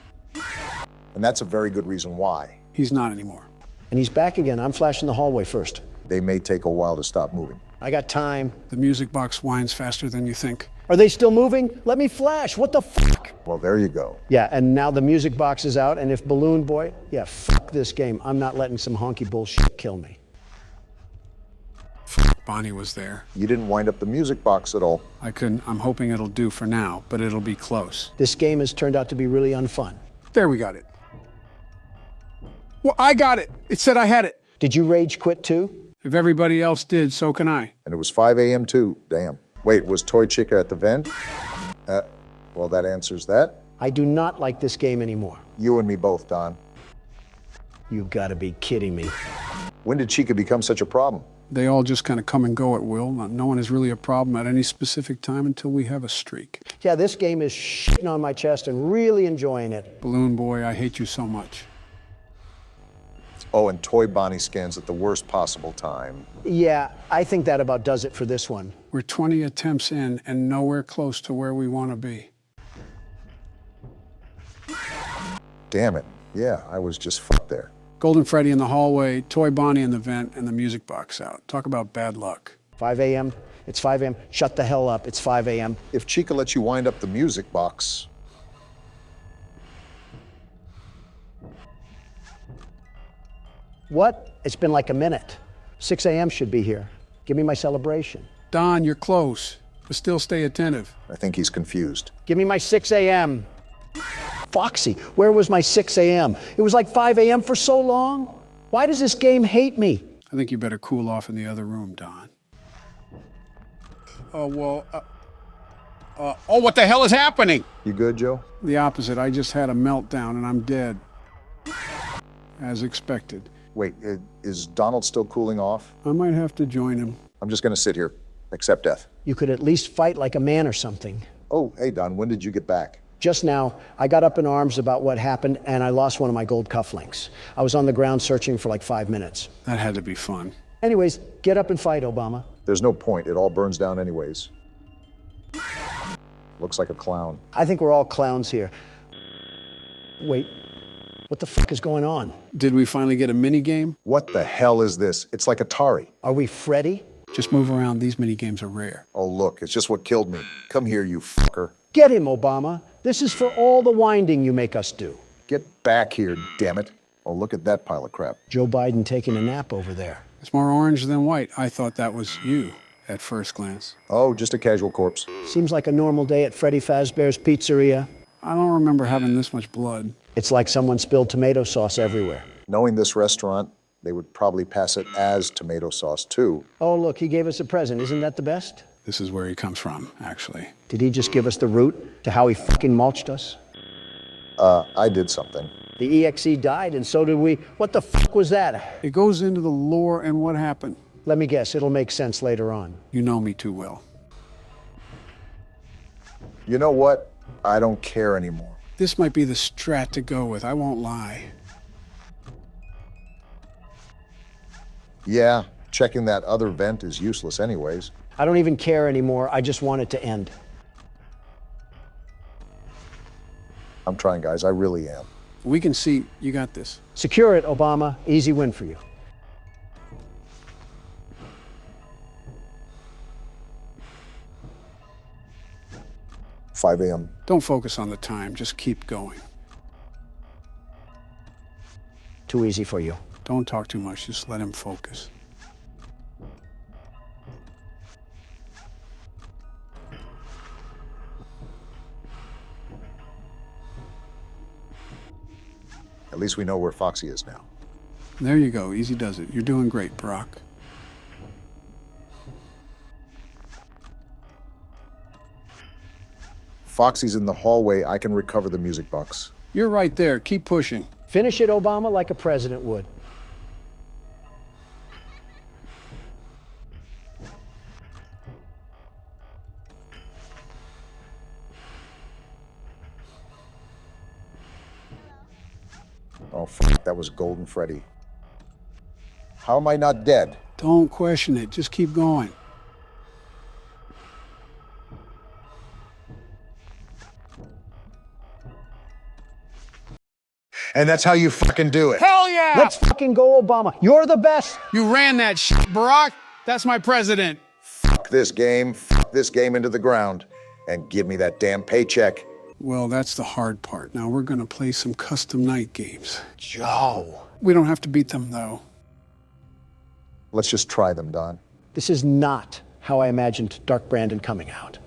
And that's a very good reason why. He's not anymore. And he's back again. I'm flashing the hallway first. They may take a while to stop moving. I got time. The music box whines faster than you think. Are they still moving? Let me flash. What the fuck? Well, there you go. Yeah, and now the music box is out, and if Balloon Boy, yeah, fuck this game. I'm not letting some honky bullshit kill me. Bonnie was there. You didn't wind up the music box at all. I couldn't. I'm hoping it'll do for now, but it'll be close. This game has turned out to be really unfun. There, we got it. Well, I got it. It said I had it. Did you rage quit too? If everybody else did, so can I. And it was 5 a.m. too. Damn. Wait, was Toy Chica at the vent? Well, that answers that. I do not like this game anymore. You and me both, Don. You've got to be kidding me. When did Chica become such a problem? They all just kind of come and go at will. No one is really a problem at any specific time until we have a streak. Yeah, this game is shitting on my chest and really enjoying it. Balloon Boy, I hate you so much. Oh, and Toy Bonnie scans at the worst possible time. Yeah, I think that about does it for this one. We're 20 attempts in and nowhere close to where we want to be. Damn it. Yeah, I was just fucked there. Golden Freddy in the hallway, Toy Bonnie in the vent, and the music box out. Talk about bad luck. 5 a.m. It's 5 a.m. Shut the hell up. It's 5 a.m. If Chica lets you wind up the music box... What? It's been like a minute. 6 a.m. should be here. Give me my celebration. Don, you're close, but still stay attentive. I think he's confused. Give me my 6 a.m. Foxy, where was my 6 a.m.? It was like 5 a.m. for so long. Why does this game hate me? I think you better cool off in the other room, Don. Oh, what the hell is happening? You good, Joe? The opposite. I just had a meltdown and I'm dead. As expected. Wait, is Donald still cooling off? I might have to join him. I'm just gonna sit here, accept death. You could at least fight like a man or something. Oh, hey, Don, when did you get back? Just now, I got up in arms about what happened and I lost one of my gold cufflinks. I was on the ground searching for like 5 minutes. That had to be fun. Anyways, get up and fight, Obama. There's no point. It all burns down anyways. Looks like a clown. I think we're all clowns here. Wait, what the fuck is going on? Did we finally get a mini game? What the hell is this? It's like Atari. Are we Freddy? Just move around. These mini games are rare. Oh, look, it's just what killed me. Come here, you fucker. Get him, Obama. This is for all the winding you make us do. Get back here, damn it. Oh, look at that pile of crap. Joe Biden taking a nap over there. It's more orange than white. I thought that was you at first glance. Oh, just a casual corpse. Seems like a normal day at Freddy Fazbear's Pizzeria. I don't remember having this much blood. It's like someone spilled tomato sauce everywhere. Knowing this restaurant, they would probably pass it as tomato sauce, too. Oh, look, he gave us a present. Isn't that the best? This is where he comes from, actually. Did he just give us the route to how he fucking mulched us? I did something. The EXE died, and so did we. What the fuck was that? It goes into the lore and what happened. Let me guess, it'll make sense later on. You know me too well. You know what? I don't care anymore. This might be the strat to go with, I won't lie. Yeah, checking that other vent is useless anyways. I don't even care anymore. I just want it to end. I'm trying, guys. I really am. We can see you got this. Secure it, Obama. Easy win for you. "5 a.m. Don't focus on the time, just keep going. Too easy for you. Don't talk too much, just let him focus. At least we know where Foxy is now." There you go, easy does it. You're doing great, Barack. Foxy's in the hallway. I can recover the music box. You're right there, keep pushing. Finish it, Obama, like a president would. Oh, fuck, that was Golden Freddy. How am I not dead? Don't question it, just keep going. And that's how you fucking do it. Hell yeah! Let's fucking go, Obama. You're the best. You ran that shit, Barack. That's my president. Fuck this game into the ground, and give me that damn paycheck. Well, that's the hard part. Now we're gonna play some custom night games. Joe. We don't have to beat them, though. Let's just try them, Don. This is not how I imagined Dark Brandon coming out.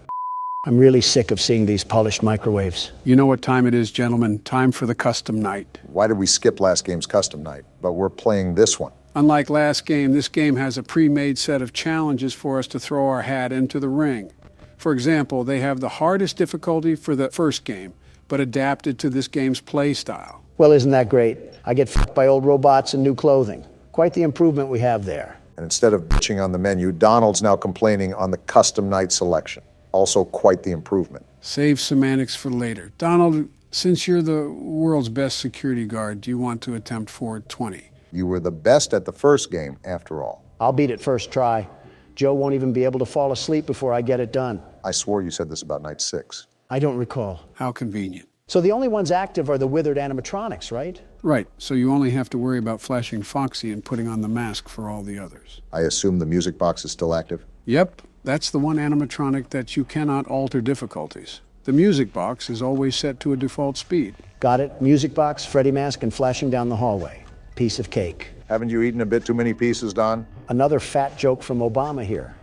I'm really sick of seeing these polished microwaves. You know what time it is, gentlemen. Time for the custom night. Why did we skip last game's custom night? But we're playing this one. Unlike last game, this game has a pre-made set of challenges for us to throw our hat into the ring. For example, they have the hardest difficulty for the first game, but adapted to this game's play style. Well, isn't that great? I get fucked by old robots and new clothing. Quite the improvement we have there. And instead of bitching on the menu, Donald's now complaining on the custom night selection. Also quite the improvement. Save semantics for later. Donald, since you're the world's best security guard, do you want to attempt Ford 20? You were the best at the first game, after all. I'll beat it first try. Joe won't even be able to fall asleep before I get it done. I swore you said this about night 6. I don't recall. How convenient. So the only ones active are the withered animatronics, right? Right, so you only have to worry about flashing Foxy and putting on the mask for all the others. I assume the music box is still active? Yep, that's the one animatronic that you cannot alter difficulties. The music box is always set to a default speed. Got it. Music box, Freddy mask, and flashing down the hallway. Piece of cake. Haven't you eaten a bit too many pieces, Don? Another fat joke from Obama here.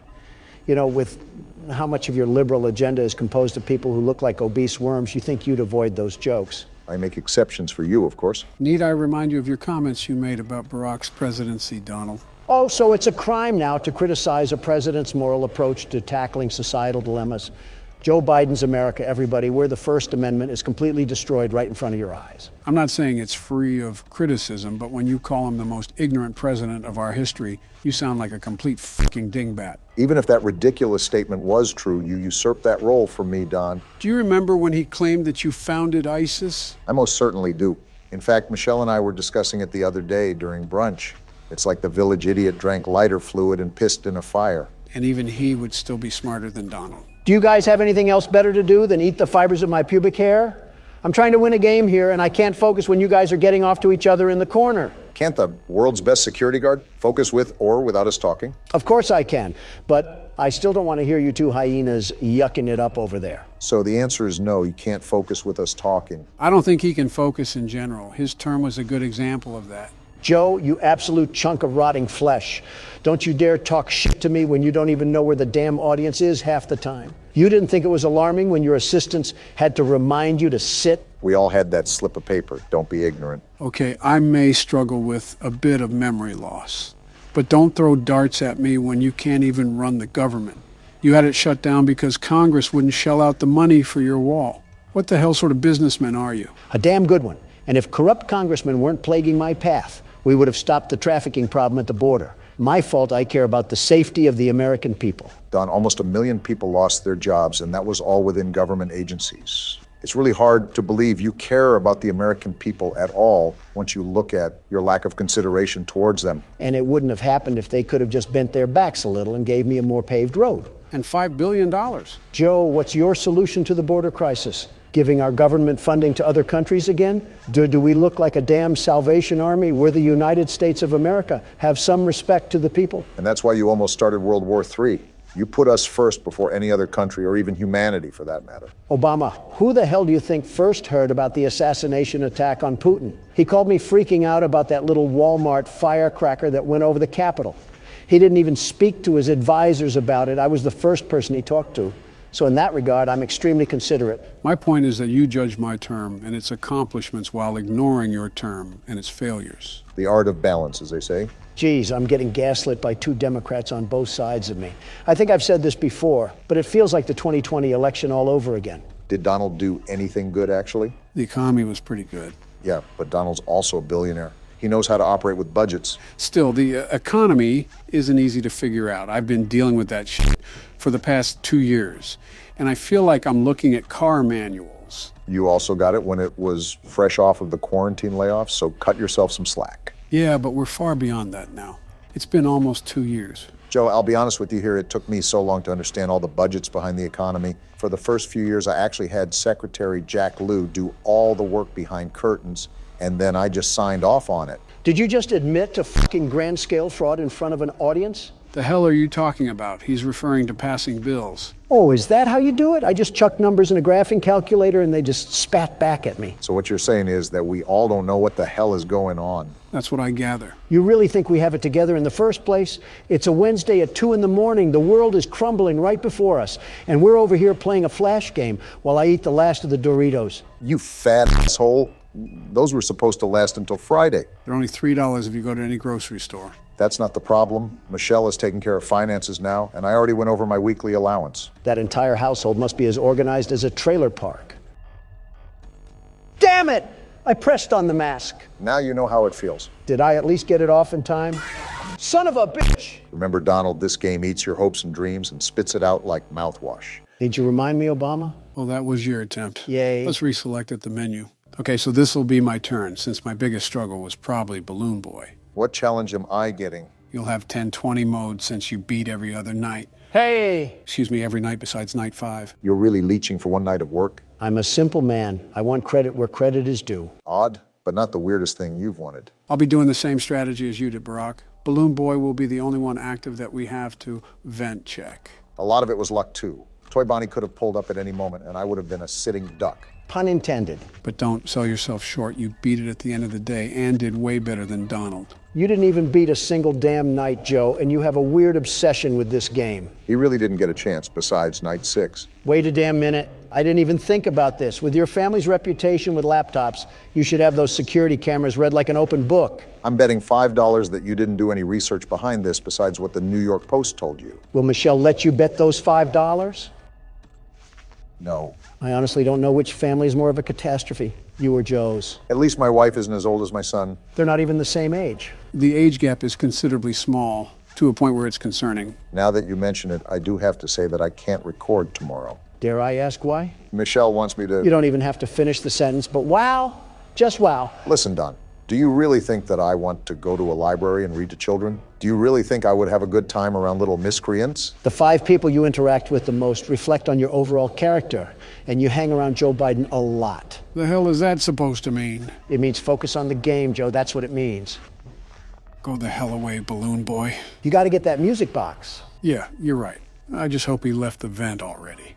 You know, with how much of your liberal agenda is composed of people who look like obese worms, you think you'd avoid those jokes. I make exceptions for you, of course. Need I remind you of your comments you made about Barack's presidency, Donald? Oh, so it's a crime now to criticize a president's moral approach to tackling societal dilemmas. Joe Biden's America, everybody, where the First Amendment is completely destroyed right in front of your eyes. I'm not saying it's free of criticism, but when you call him the most ignorant president of our history, you sound like a complete fucking dingbat. Even if that ridiculous statement was true, you usurped that role from me, Don. Do you remember when he claimed that you founded ISIS? I most certainly do. In fact, Michelle and I were discussing it the other day during brunch. It's like the village idiot drank lighter fluid and pissed in a fire. And even he would still be smarter than Donald. Do you guys have anything else better to do than eat the fibers of my pubic hair? I'm trying to win a game here, and I can't focus when you guys are getting off to each other in the corner. Can't the world's best security guard focus with or without us talking? Of course I can, but I still don't want to hear you two hyenas yucking it up over there. So the answer is no, you can't focus with us talking. I don't think he can focus in general. His term was a good example of that. Joe, you absolute chunk of rotting flesh. Don't you dare talk shit to me when you don't even know where the damn audience is half the time. You didn't think it was alarming when your assistants had to remind you to sit? We all had that slip of paper. Don't be ignorant. Okay, I may struggle with a bit of memory loss, but don't throw darts at me when you can't even run the government. You had it shut down because Congress wouldn't shell out the money for your wall. What the hell sort of businessman are you? A damn good one. And if corrupt congressmen weren't plaguing my path, we would have stopped the trafficking problem at the border. My fault. I care about the safety of the American people. Don, almost 1 million people lost their jobs, and that was all within government agencies. It's really hard to believe you care about the American people at all once you look at your lack of consideration towards them. And it wouldn't have happened if they could have just bent their backs a little and gave me a more paved road. And $5 billion. Joe, what's your solution to the border crisis? Giving our government funding to other countries again? Do we look like a damn Salvation Army? We're the United States of America. Have some respect to the people. And that's why you almost started World War III. You put us first before any other country, or even humanity for that matter. Obama, who the hell do you think first heard about the assassination attack on Putin? He called me freaking out about that little Walmart firecracker that went over the Capitol. He didn't even speak to his advisors about it. I was the first person he talked to. So in that regard, I'm extremely considerate. My point is that you judge my term and its accomplishments while ignoring your term and its failures. The art of balance, as they say. Geez, I'm getting gaslit by two Democrats on both sides of me. I think I've said this before, but it feels like the 2020 election all over again. Did Donald do anything good, actually? The economy was pretty good. Yeah, but Donald's also a billionaire. He knows how to operate with budgets. Still, the economy isn't easy to figure out. I've been dealing with that shit for the past 2 years, and I feel like I'm looking at car manuals. You also got it when it was fresh off of the quarantine layoffs, so cut yourself some slack. Yeah, but we're far beyond that now. It's been almost 2 years. Joe, I'll be honest with you here, it took me so long to understand all the budgets behind the economy. For the first few years, I actually had Secretary Jack Lew do all the work behind curtains, and then I just signed off on it. Did you just admit to fucking grand scale fraud in front of an audience? The hell are you talking about? He's referring to passing bills. Oh, is that how you do it? I just chucked numbers in a graphing calculator and they just spat back at me. So what you're saying is that we all don't know what the hell is going on. That's what I gather. You really think we have it together in the first place? It's a Wednesday at 2 in the morning. The world is crumbling right before us. And we're over here playing a flash game while I eat the last of the Doritos. You fat asshole. Those were supposed to last until Friday. They're only $3 if you go to any grocery store. That's not the problem. Michelle is taking care of finances now, and I already went over my weekly allowance. That entire household must be as organized as a trailer park. Damn it! I pressed on the mask. Now you know how it feels. Did I at least get it off in time? Son of a bitch! Remember, Donald, this game eats your hopes and dreams and spits it out like mouthwash. Need you remind me, Obama? Well, that was your attempt. Yay. Let's reselect at the menu. Okay, so this will be my turn, since my biggest struggle was probably Balloon Boy. What challenge am I getting? You'll have 10-20 modes since you beat every other night. Hey! Excuse me, every night besides night 5. You're really leeching for one night of work? I'm a simple man. I want credit where credit is due. Odd, but not the weirdest thing you've wanted. I'll be doing the same strategy as you did, Barack. Balloon Boy will be the only one active that we have to vent check. A lot of it was luck, too. Toy Bonnie could have pulled up at any moment, and I would have been a sitting duck. Pun intended. But don't sell yourself short. You beat it at the end of the day and did way better than Donald. You didn't even beat a single damn night, Joe, and you have a weird obsession with this game. He really didn't get a chance besides night 6. Wait a damn minute. I didn't even think about this. With your family's reputation with laptops, you should have those security cameras read like an open book. I'm betting $5 that you didn't do any research behind this besides what the New York Post told you. Will Michelle let you bet those $5? No. I honestly don't know which family is more of a catastrophe, you or Joe's. At least my wife isn't as old as my son. They're not even the same age. The age gap is considerably small, to a point where it's concerning. Now that you mention it, I do have to say that I can't record tomorrow. Dare I ask why? Michelle wants me to... You don't even have to finish the sentence, but wow, just wow. Listen, Don, do you really think that I want to go to a library and read to children? Do you really think I would have a good time around little miscreants? The 5 people you interact with the most reflect on your overall character, and you hang around Joe Biden a lot. The hell is that supposed to mean? It means focus on the game, Joe. That's what it means. Go the hell away, Balloon Boy. You got to get that music box. Yeah, you're right. I just hope he left the vent already.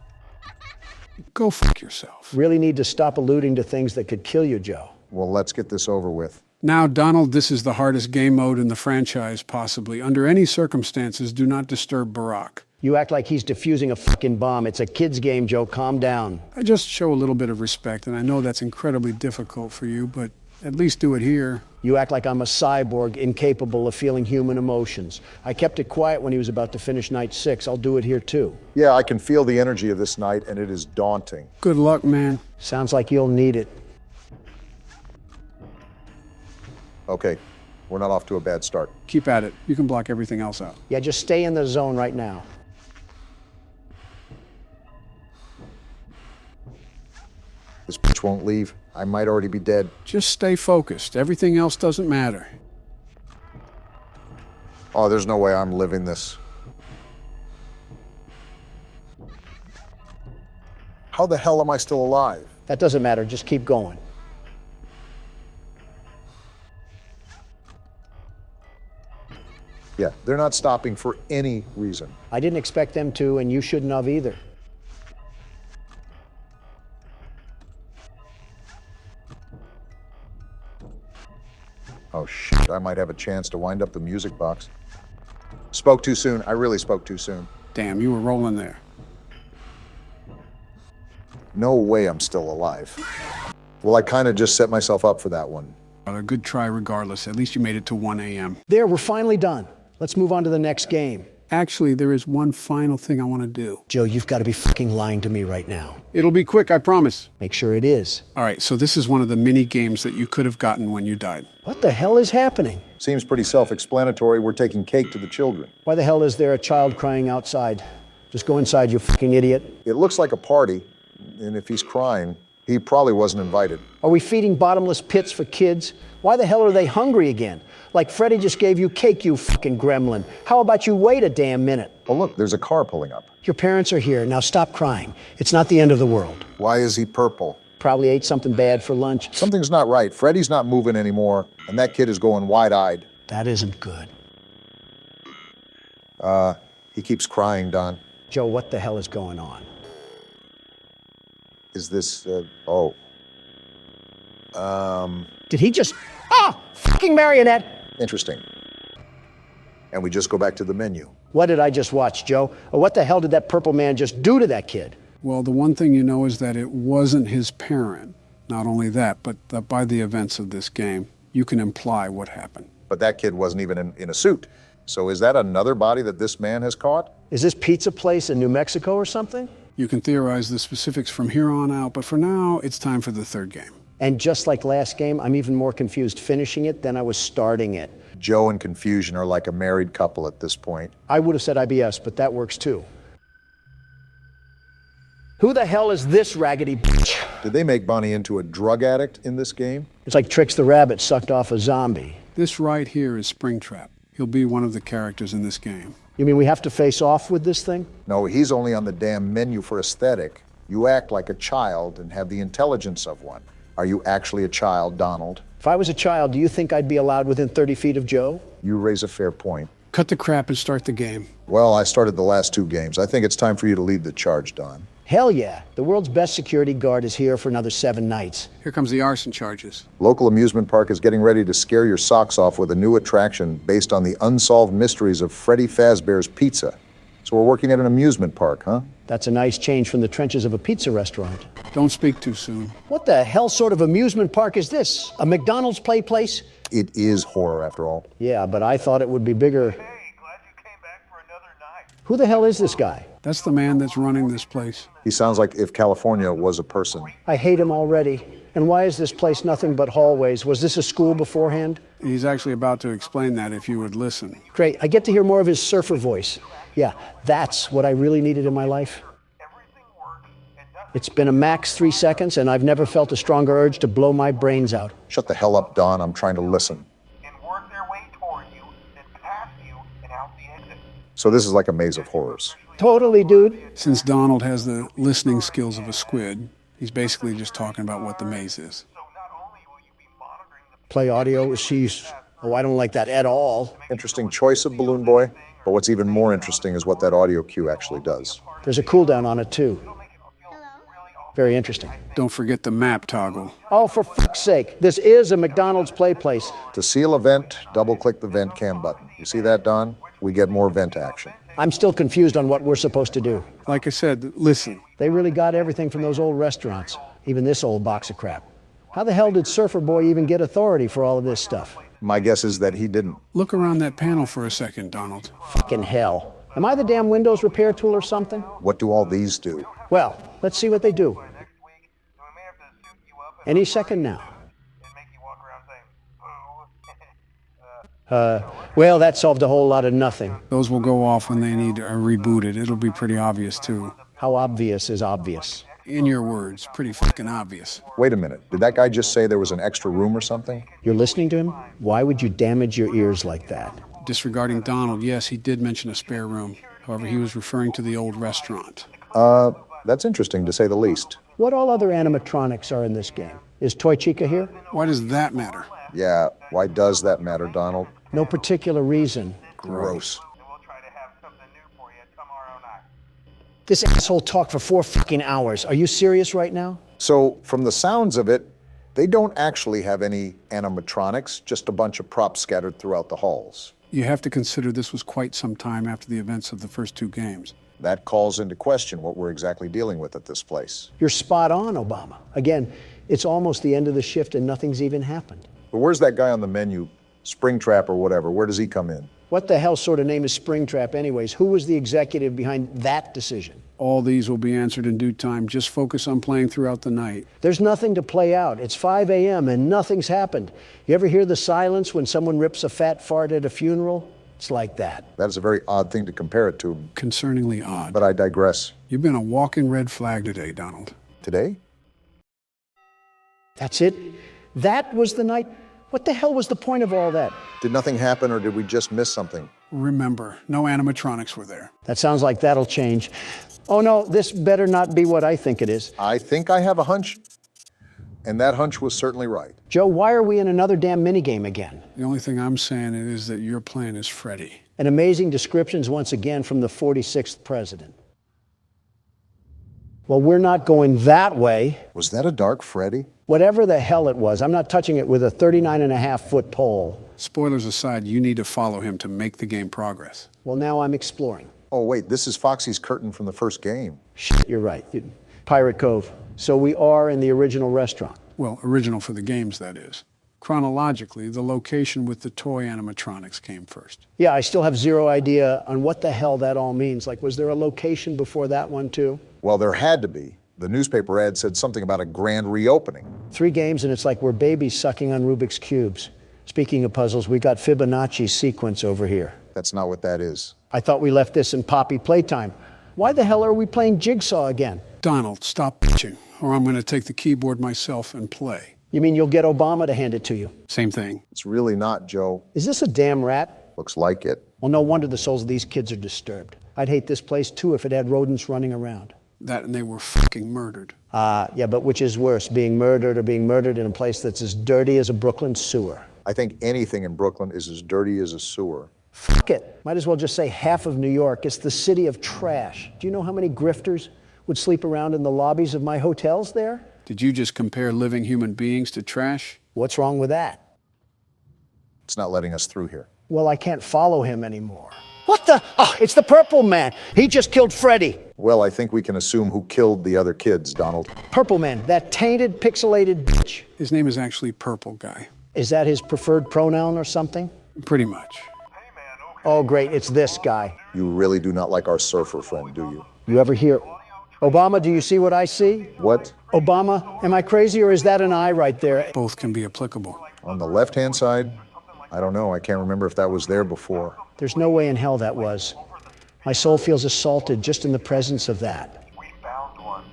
Go fuck yourself. Really need to stop alluding to things that could kill you, Joe. Well, let's get this over with. Now, Donald, this is the hardest game mode in the franchise, possibly. Under any circumstances, do not disturb Barack. You act like he's defusing a fucking bomb. It's a kid's game, Joe. Calm down. I just show a little bit of respect, and I know that's incredibly difficult for you, but at least do it here. You act like I'm a cyborg incapable of feeling human emotions. I kept it quiet when he was about to finish night 6. I'll do it here too. Yeah, I can feel the energy of this night, and it is daunting. Good luck, man. Sounds like you'll need it. Okay, we're not off to a bad start. Keep at it. You can block everything else out. Yeah, just stay in the zone right now. switch won't leave. I might already be dead. Just stay focused. Everything else doesn't matter. Oh, there's no way I'm living this. How the hell am I still alive? That doesn't matter. Just keep going. Yeah, they're not stopping for any reason. I didn't expect them to, and you shouldn't have either. Oh, shit, I might have a chance to wind up the music box. Spoke too soon. I really spoke too soon. Damn, you were rolling there. No way I'm still alive. Well, I kind of just set myself up for that one. But a good try regardless. At least you made it to 1 a.m. There, we're finally done. Let's move on to the next game. Actually, there is one final thing I want to do. Joe, you've got to be fucking lying to me right now. It'll be quick, I promise. Make sure it is. All right, so this is one of the mini games that you could have gotten when you died. What the hell is happening? Seems pretty self-explanatory. We're taking cake to the children. Why the hell is there a child crying outside? Just go inside, you fucking idiot. It looks like a party, and if he's crying, he probably wasn't invited. Are we feeding bottomless pits for kids? Why the hell are they hungry again? Like Freddy just gave you cake, you fucking gremlin. How about you wait a damn minute? Oh, look, there's a car pulling up. Your parents are here. Now stop crying. It's not the end of the world. Why is he purple? Probably ate something bad for lunch. Something's not right. Freddy's not moving anymore, and that kid is going wide-eyed. That isn't good. He keeps crying, Don. Joe, what the hell is going on? Is this, Did he just... Ah! Fucking marionette! interesting. And we just go back to the menu. What did I just watch, Joe? Or what the hell did that purple man just do to that kid? Well, the one thing you know is that it wasn't his parent. Not only that, but that by the events of this game, you can imply what happened. But that kid wasn't even in a suit. So is that another body that this man has caught? Is this pizza place in New Mexico or something? You can theorize the specifics from here on out, but for now, it's time for the third game. And just like last game, I'm even more confused finishing it than I was starting it. Joe and Confusion are like a married couple at this point. I would have said IBS, but that works too. Who the hell is this raggedy bitch? Did they make Bonnie into a drug addict in this game? It's like Trix the Rabbit sucked off a zombie. This right here is Springtrap. He'll be one of the characters in this game. You mean we have to face off with this thing? No, he's only on the damn menu for aesthetic. You act like a child and have the intelligence of one. Are you actually a child, Donald? If I was a child, do you think I'd be allowed within 30 feet of Joe? You raise a fair point. Cut the crap and start the game. Well, I started the last 2 games. I think it's time for you to lead the charge, Don. Hell yeah. The world's best security guard is here for another 7 nights. Here comes the arson charges. Local amusement park is getting ready to scare your socks off with a new attraction based on the unsolved mysteries of Freddy Fazbear's Pizza. So we're working at an amusement park, huh? That's a nice change from the trenches of a pizza restaurant. Don't speak too soon. What the hell sort of amusement park is this? A McDonald's play place? It is horror, after all. Yeah, but I thought it would be bigger. Hey, glad you came back for another night. Who the hell is this guy? That's the man that's running this place. He sounds like if California was a person. I hate him already. And why is this place nothing but hallways? Was this a school beforehand? He's actually about to explain that if you would listen. Great. I get to hear more of his surfer voice. Yeah, that's what I really needed in my life. Everything works and nothing It's been a max 3 seconds, and I've never felt a stronger urge to blow my brains out. Shut the hell up, Don. I'm trying to listen. and work their way toward you, then past you and out the exit. So this is like a maze of horrors. Totally, dude. Since Donald has the listening skills of a squid, he's basically just talking about what the maze is. So not only will you be monitoring the Play audio. She's... Oh, I don't like that at all. Interesting choice of Balloon Boy, but what's even more interesting is what that audio cue actually does. There's a cooldown on it, too. Very interesting. Don't forget the map toggle. Oh, for fuck's sake. This is a McDonald's play place. To seal a vent, double-click the vent cam button. You see that, Don? We get more vent action. I'm still confused on what we're supposed to do. Like I said, listen. They really got everything from those old restaurants, even this old box of crap. How the hell did Surfer Boy even get authority for all of this stuff? My guess is that he didn't. Look around that panel for a second, Donald. Fucking hell. Am I the damn Windows repair tool or something? What do all these do? Well, let's see what they do. next week, so we may have to suit you up Any second now. and make you walk around saying, boo. Well, that solved a whole lot of nothing. Those will go off when they need rebooted. It'll be pretty obvious, too. How obvious is obvious? In your words, pretty fucking obvious. Wait a minute. Did that guy just say there was an extra room or something? You're listening to him? Why would you damage your ears like that? Disregarding Donald, yes, he did mention a spare room. However, he was referring to the old restaurant. That's interesting to say the least. What all other animatronics are in this game? Is Toy Chica here? Why does that matter? Yeah, why does that matter, Donald? No particular reason. Gross. And we'll try to have something new for you tomorrow night. This asshole talked for 4 fucking hours. Are you serious right now? So, from the sounds of it, they don't actually have any animatronics, just a bunch of props scattered throughout the halls. You have to consider this was quite some time after the events of the first 2 games. That calls into question what we're exactly dealing with at this place. You're spot on, Obama. Again, it's almost the end of the shift and nothing's even happened. But where's that guy on the menu? Springtrap or whatever, where does he come in? What the hell sort of name is Springtrap anyways? Who was the executive behind that decision? All these will be answered in due time. Just focus on playing throughout the night. There's nothing to play out. It's 5 a.m. and nothing's happened. You ever hear the silence when someone rips a fat fart at a funeral? It's like that. That is a very odd thing to compare it to, Concerningly odd. but I digress. You've been a walking red flag today, Donald. Today? That's it? That was the night? What the hell was the point of all that? Did nothing happen or did we just miss something? Remember, no animatronics were there. That sounds like that'll change. Oh no, this better not be what I think it is. I think I have a hunch, and that hunch was certainly right. Joe, why are we in another damn minigame again? The only thing I'm saying is that your plan is Freddy. And amazing descriptions once again from the 46th president. Well, we're not going that way. Was that a dark Freddy? Whatever the hell it was, I'm not touching it with a 39.5-foot pole. Spoilers aside, you need to follow him to make the game progress. Well, now I'm exploring. Oh, wait, this is Foxy's curtain from the first game. Shit, you're right. Pirate Cove. So we are in the original restaurant. Well, original for the games, that is. Chronologically, the location with the toy animatronics came first. Yeah, I still have zero idea on what the hell that all means. Like, was there a location before that one, too? Well, there had to be. The newspaper ad said something about a grand reopening. 3 games, and it's like we're babies sucking on Rubik's Cubes. Speaking of puzzles, we got Fibonacci's sequence over here. That's not what that is. I thought we left this in Poppy Playtime. Why the hell are we playing Jigsaw again? Donald, stop bitching, or I'm going to take the keyboard myself and play. You mean you'll get Obama to hand it to you? Same thing. It's really not, Joe. Is this a damn rat? Looks like it. Well, no wonder the souls of these kids are disturbed. I'd hate this place, too, if it had rodents running around. That and they were fucking murdered. Yeah, but which is worse, being murdered or being murdered in a place that's as dirty as a Brooklyn sewer? I think anything in Brooklyn is as dirty as a sewer. Fuck it. Might as well just say half of New York. It's the city of trash. Do you know how many grifters would sleep around in the lobbies of my hotels there? Did you just compare living human beings to trash? What's wrong with that? It's not letting us through here. Well, I can't follow him anymore. What the? Oh, it's the Purple Man. He just killed Freddy. Well, I think we can assume who killed the other kids, Donald. Purple Man, that tainted, pixelated bitch. His name is actually Purple Guy. Is that his preferred pronoun or something? Pretty much. Oh, great, it's this guy. You really do not like our surfer friend, do you? You ever hear, Obama, do you see what I see? What? Obama, am I crazy or is that an eye right there? Both can be applicable. On the left-hand side? I don't know. I can't remember if that was there before. There's no way in hell that was. My soul feels assaulted just in the presence of that. We found one.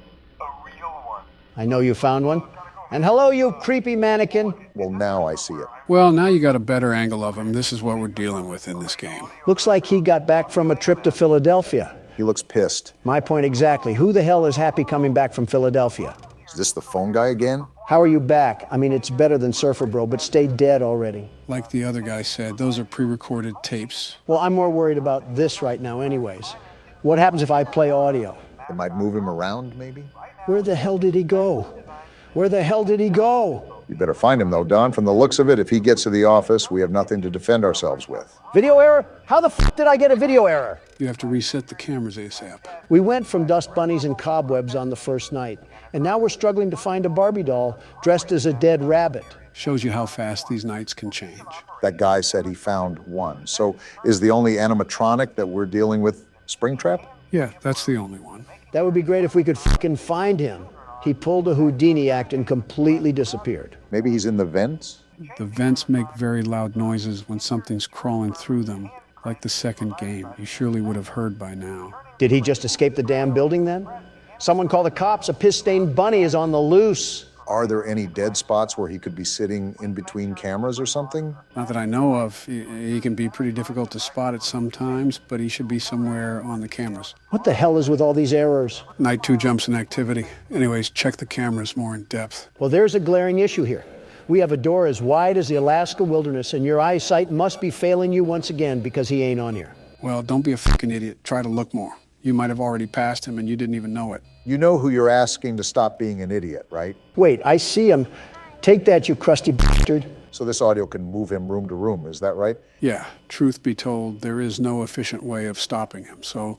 A real one. I know you found one. And hello, you creepy mannequin. Well, now I see it. Well, now you got a better angle of him. This is what we're dealing with in this game. Looks like he got back from a trip to Philadelphia. He looks pissed. My point exactly. Who the hell is happy coming back from Philadelphia? Is this the phone guy again? How are you back? I mean, it's better than Surfer Bro, but stay dead already. Like the other guy said, those are pre-recorded tapes. Well, I'm more worried about this right now anyways. What happens if I play audio? It might move him around, maybe? Where the hell did he go? Where the hell did he go? You better find him, though, Don. From the looks of it, if he gets to the office, we have nothing to defend ourselves with. Video error? How the f did I get a video error? You have to reset the cameras ASAP. We went from dust bunnies and cobwebs on the first night, and now we're struggling to find a Barbie doll dressed as a dead rabbit. Shows you how fast these nights can change. That guy said he found one. So is the only animatronic that we're dealing with Springtrap? Yeah, that's the only one. That would be great if we could fucking find him. He pulled a Houdini act and completely disappeared. Maybe he's in the vents? The vents make very loud noises when something's crawling through them, like the second game. You surely would have heard by now. Did he just escape the damn building then? Someone call the cops. A piss-stained bunny is on the loose. Are there any dead spots where he could be sitting in between cameras or something? Not that I know of. He can be pretty difficult to spot at some times, but he should be somewhere on the cameras. What the hell is with all these errors? Night 2 jumps in activity. Anyways, check the cameras more in depth. Well, there's a glaring issue here. We have a door as wide as the Alaska wilderness, and your eyesight must be failing you once again because he ain't on here. Well, don't be a fucking idiot. Try to look more. You might have already passed him and you didn't even know it. You know who you're asking to stop being an idiot, right? Wait, I see him. Take that, you crusty bastard. So this audio can move him room to room, is that right? Yeah, truth be told, there is no efficient way of stopping him, so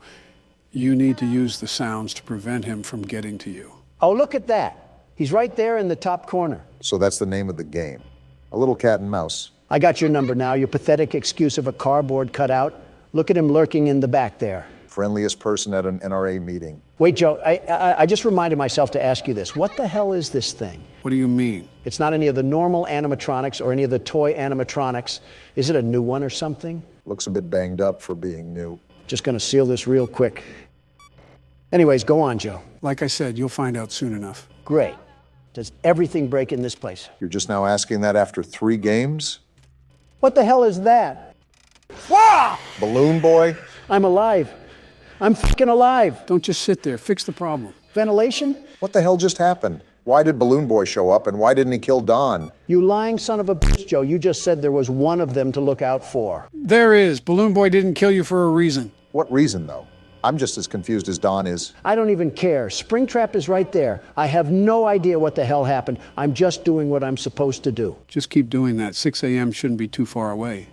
you need to use the sounds to prevent him from getting to you. Oh, look at that. He's right there in the top corner. So that's the name of the game. A little cat and mouse. I got your number now, your pathetic excuse of a cardboard cutout. Look at him lurking in the back there. Friendliest person at an NRA meeting. Wait, Joe, I just reminded myself to ask you this. What the hell is this thing? What do you mean? It's not any of the normal animatronics or any of the toy animatronics. Is it a new one or something? Looks a bit banged up for being new. Just gonna seal this real quick. Anyways, go on, Joe. Like I said, you'll find out soon enough. Great. Does everything break in this place? You're just now asking that after 3 games? What the hell is that? Balloon boy? I'm alive. I'm fucking alive. Don't just sit there. Fix the problem. Ventilation? What the hell just happened? Why did Balloon Boy show up and why didn't he kill Don? You lying son of a bitch, Joe. You just said there was one of them to look out for. There is. Balloon Boy didn't kill you for a reason. What reason, though? I'm just as confused as Don is. I don't even care. Springtrap is right there. I have no idea what the hell happened. I'm just doing what I'm supposed to do. Just keep doing that. 6 a.m. shouldn't be too far away.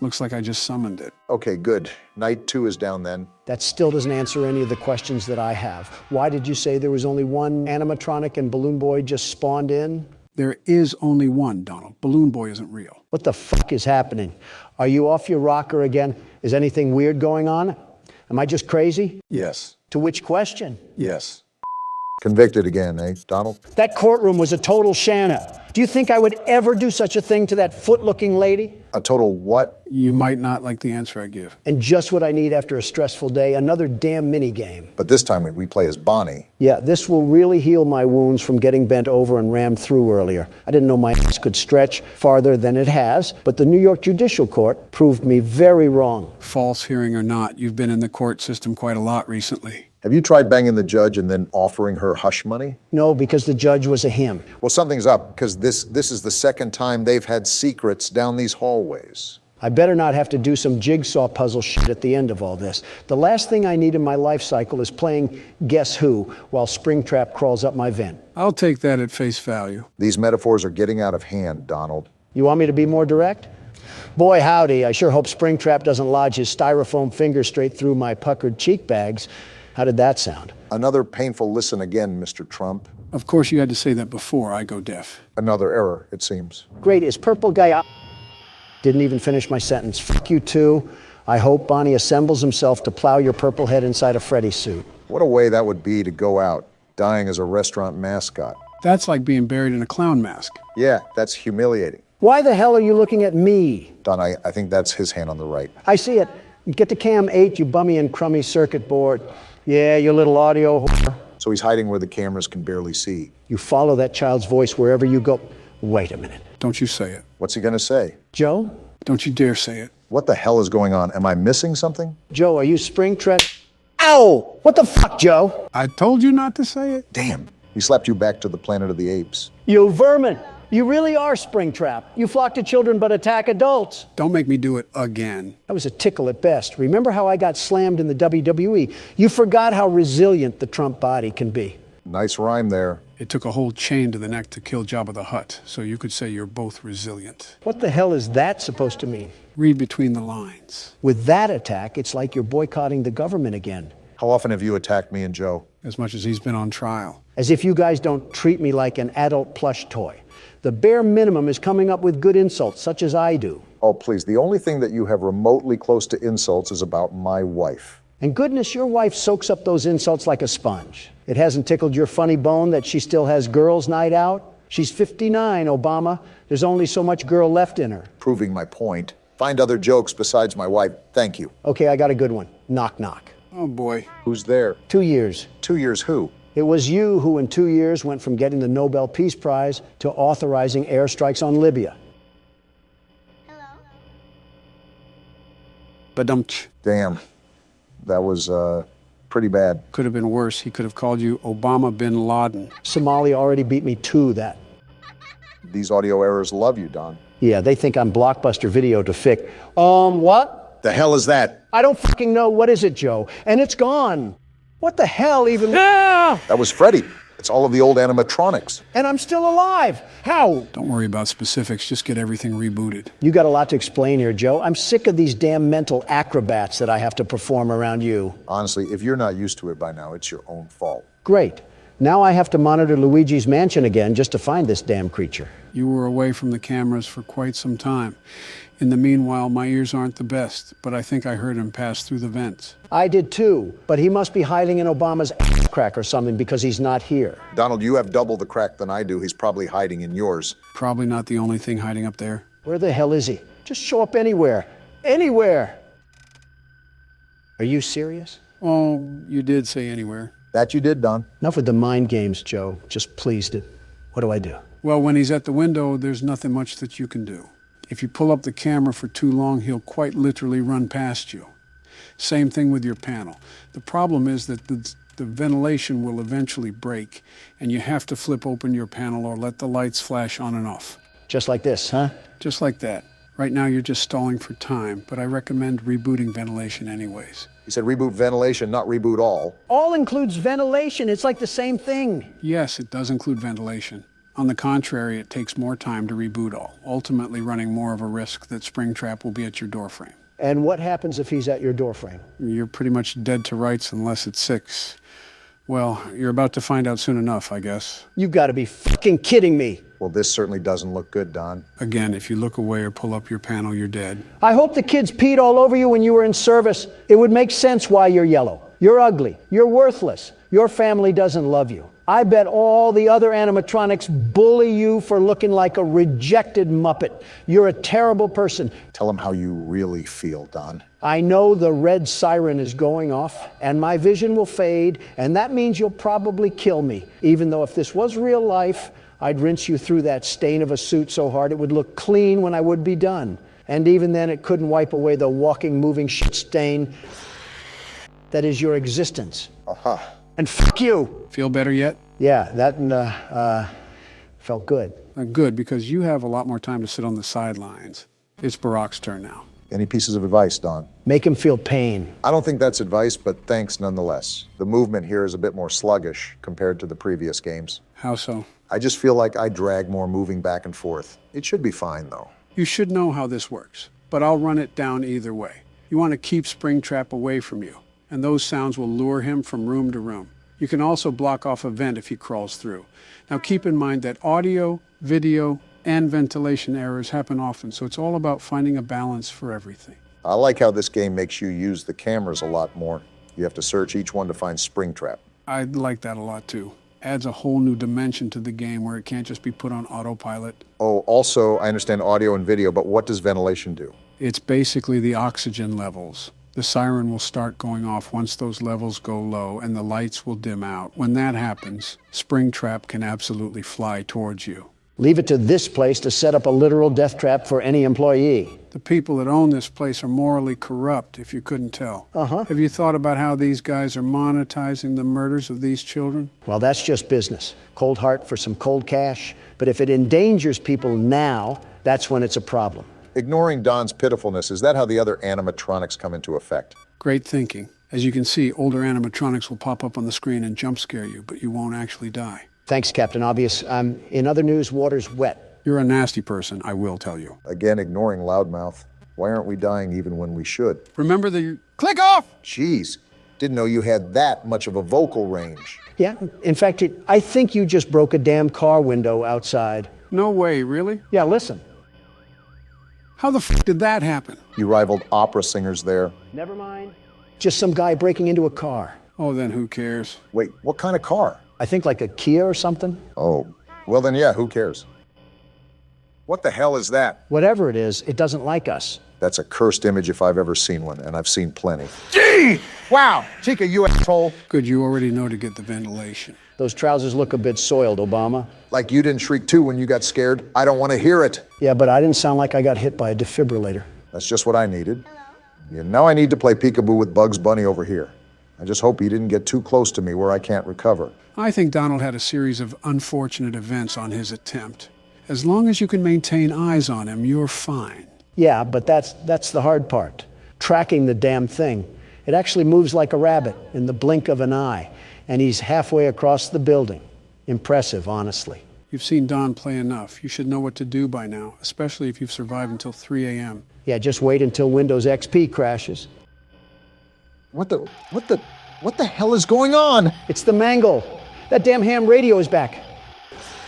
Looks like I just summoned it. Okay, good. Night 2 is down then. That still doesn't answer any of the questions that I have. Why did you say there was only one animatronic and Balloon Boy just spawned in? There is only one, Donald. Balloon Boy isn't real. What the fuck is happening? Are you off your rocker again? Is anything weird going on? Am I just crazy? Yes. To which question? Yes. Convicted again, eh, Donald? That courtroom was a total shanna. Do you think I would ever do such a thing to that foot-looking lady? A total what? You might not like the answer I give. And just what I need after a stressful day, another damn mini-game. But this time we play as Bonnie. Yeah, this will really heal my wounds from getting bent over and rammed through earlier. I didn't know my ass could stretch farther than it has, but the New York Judicial Court proved me very wrong. False hearing or not, you've been in the court system quite a lot recently. Have you tried banging the judge and then offering her hush money? No, because the judge was a him. Well, something's up, because this is the second time they've had secrets down these hallways. I better not have to do some jigsaw puzzle shit at the end of all this. The last thing I need in my life cycle is playing Guess Who while Springtrap crawls up my vent. I'll take that at face value. These metaphors are getting out of hand, Donald. You want me to be more direct? Boy, howdy, I sure hope Springtrap doesn't lodge his styrofoam finger straight through my puckered cheek bags. How did that sound? Another painful listen again, Mr. Trump. Of course, you had to say that before I go deaf. Another error, it seems. Great, is purple guy out? Didn't even finish my sentence. Fuck you too. I hope Bonnie assembles himself to plow your purple head inside a Freddy suit. What a way that would be to go out, dying as a restaurant mascot. That's like being buried in a clown mask. Yeah, that's humiliating. Why the hell are you looking at me? Don, I think that's his hand on the right. I see it. Get to cam 8, you bummy and crummy circuit board. Yeah, you little audio whore. So he's hiding where the cameras can barely see. You follow that child's voice wherever you go. Wait a minute. Don't you say it. What's he gonna say? Joe? Don't you dare say it. What the hell is going on? Am I missing something? Joe, are you Springtrap? Ow! What the fuck, Joe? I told you not to say it. Damn, he slapped you back to the planet of the apes. You vermin! You really are Springtrap. You flock to children but attack adults. Don't make me do it again. That was a tickle at best. Remember how I got slammed in the WWE? You forgot how resilient the Trump body can be. Nice rhyme there. It took a whole chain to the neck to kill Jabba the Hutt, so you could say you're both resilient. What the hell is that supposed to mean? Read between the lines. With that attack, it's like you're boycotting the government again. How often have you attacked me and Joe? As much as he's been on trial. As if you guys don't treat me like an adult plush toy. The bare minimum is coming up with good insults, such as I do. Oh, please, the only thing that you have remotely close to insults is about my wife. And goodness, your wife soaks up those insults like a sponge. It hasn't tickled your funny bone that she still has girls' night out? She's 59, Obama. There's only so much girl left in her. Proving my point. Find other jokes besides my wife. Thank you. Okay, I got a good one. Knock, knock. Oh boy. Who's there? 2 years. 2 years who? It was you who in 2 years went from getting the Nobel Peace Prize to authorizing airstrikes on Libya. Badumch. Damn. That was, pretty bad. Could have been worse. He could have called you Obama bin Laden. Somalia already beat me to that. These audio errors love you, Don. Yeah, they think I'm Blockbuster Video to fix. What? The hell is that? I don't fucking know. What is it, Joe? And it's gone. What the hell even? That was Freddy. It's all of the old animatronics. And I'm still alive. How? Don't worry about specifics. Just get everything rebooted. You got a lot to explain here, Joe. I'm sick of these damn mental acrobats that I have to perform around you. Honestly, if you're not used to it by now, it's your own fault. Great. Now I have to monitor Luigi's mansion again just to find this damn creature. You were away from the cameras for quite some time. In the meanwhile, my ears aren't the best, but I think I heard him pass through the vents. I did too, but he must be hiding in Obama's ass crack or something because he's not here. Donald, you have double the crack than I do. He's probably hiding in yours. Probably not the only thing hiding up there. Where the hell is he? Just show up anywhere. Anywhere. Are you serious? Oh, you did say anywhere. That you did, Don. Enough with the mind games, Joe. Just pleased it. What do I do? Well, when he's at the window, there's nothing much that you can do. If you pull up the camera for too long, he'll quite literally run past you. Same thing with your panel. The problem is that the ventilation will eventually break, and you have to flip open your panel or let the lights flash on and off. Just like this, huh? Just like that. Right now, you're just stalling for time, but I recommend rebooting ventilation anyways. He said reboot ventilation, not reboot all. All includes ventilation. It's like the same thing. Yes, it does include ventilation. On the contrary, it takes more time to reboot all, ultimately running more of a risk that Springtrap will be at your doorframe. And what happens if he's at your doorframe? You're pretty much dead to rights unless it's 6. Well, you're about to find out soon enough, I guess. You gotta be fucking kidding me. Well, this certainly doesn't look good, Don. Again, if you look away or pull up your panel, you're dead. I hope the kids peed all over you when you were in service. It would make sense why you're yellow. You're ugly. You're worthless. Your family doesn't love you. I bet all the other animatronics bully you for looking like a rejected Muppet. You're a terrible person. Tell him how you really feel, Don. I know the red siren is going off, and my vision will fade, and that means you'll probably kill me. Even though if this was real life, I'd rinse you through that stain of a suit so hard it would look clean when I would be done. And even then, it couldn't wipe away the walking, moving shit stain that is your existence. Uh-huh. And fuck you! Feel better yet? Yeah, that felt good. Good, because you have a lot more time to sit on the sidelines. It's Barack's turn now. Any pieces of advice, Don? Make him feel pain. I don't think that's advice, but thanks nonetheless. The movement here is a bit more sluggish compared to the previous games. How so? I just feel like I drag more moving back and forth. It should be fine, though. You should know how this works, but I'll run it down either way. You want to keep Springtrap away from you, and those sounds will lure him from room to room. You can also block off a vent if he crawls through. Now keep in mind that audio, video, and ventilation errors happen often, so it's all about finding a balance for everything. I like how this game makes you use the cameras a lot more. You have to search each one to find Springtrap. I like that a lot too. Adds a whole new dimension to the game where it can't just be put on autopilot. Oh, also, I understand audio and video, but what does ventilation do? It's basically the oxygen levels. The siren will start going off once those levels go low, and the lights will dim out. When that happens, Springtrap can absolutely fly towards you. Leave it to this place to set up a literal death trap for any employee. The people that own this place are morally corrupt, if you couldn't tell. Uh-huh. Have you thought about how these guys are monetizing the murders of these children? Well, that's just business. Cold heart for some cold cash. But if it endangers people now, that's when it's a problem. Ignoring Don's pitifulness, is that how the other animatronics come into effect? Great thinking. As you can see, older animatronics will pop up on the screen and jump scare you, but you won't actually die. Thanks, Captain Obvious. In other news, water's wet. You're a nasty person, I will tell you. Again, ignoring Loudmouth. Why aren't we dying even when we should? Remember the click off! Jeez, didn't know you had that much of a vocal range. Yeah, in fact, I think you just broke a damn car window outside. No way, really? Yeah, listen. How the f did that happen? You rivaled opera singers there. Never mind. Just some guy breaking into a car. Oh, then who cares? Wait, what kind of car? I think like a Kia or something. Oh, well then yeah, who cares? What the hell is that? Whatever it is, it doesn't like us. That's a cursed image if I've ever seen one, and I've seen plenty. Gee! Wow! Chica, you asshole. Good, you already know to get the ventilation. Those trousers look a bit soiled, Obama. Like you didn't shriek too when you got scared. I don't want to hear it. Yeah, but I didn't sound like I got hit by a defibrillator. That's just what I needed. Now I need to play peekaboo with Bugs Bunny over here. I just hope he didn't get too close to me where I can't recover. I think Donald had a series of unfortunate events on his attempt. As long as you can maintain eyes on him, you're fine. Yeah, but that's the hard part. Tracking the damn thing. It actually moves like a rabbit in the blink of an eye. And he's halfway across the building. Impressive, honestly. You've seen Don play enough. You should know what to do by now, especially if you've survived until 3 a.m. Yeah, just wait until Windows XP crashes. What the hell is going on? It's the mangle. That damn ham radio is back.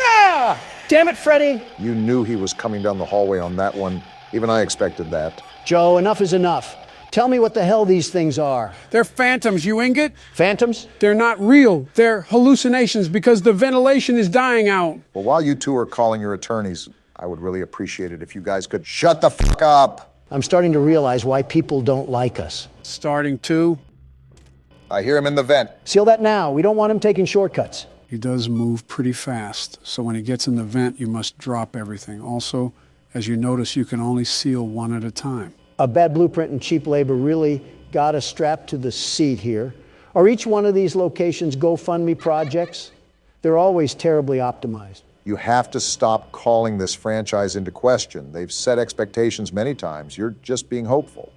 Ah! Damn it, Freddy! You knew he was coming down the hallway on that one. Even I expected that. Joe, enough is enough. Tell me what the hell these things are. They're phantoms, you ingot. Phantoms? They're not real. They're hallucinations because the ventilation is dying out. Well, while you two are calling your attorneys, I would really appreciate it if you guys could shut the fuck up. I'm starting to realize why people don't like us. Starting to. I hear him in the vent. Seal that now. We don't want him taking shortcuts. He does move pretty fast, so when he gets in the vent, you must drop everything. Also, as you notice, you can only seal one at a time. A bad blueprint and cheap labor really got us strapped to the seat here. Are each one of these locations GoFundMe projects? They're always terribly optimized. You have to stop calling this franchise into question. They've set expectations many times. You're just being hopeful.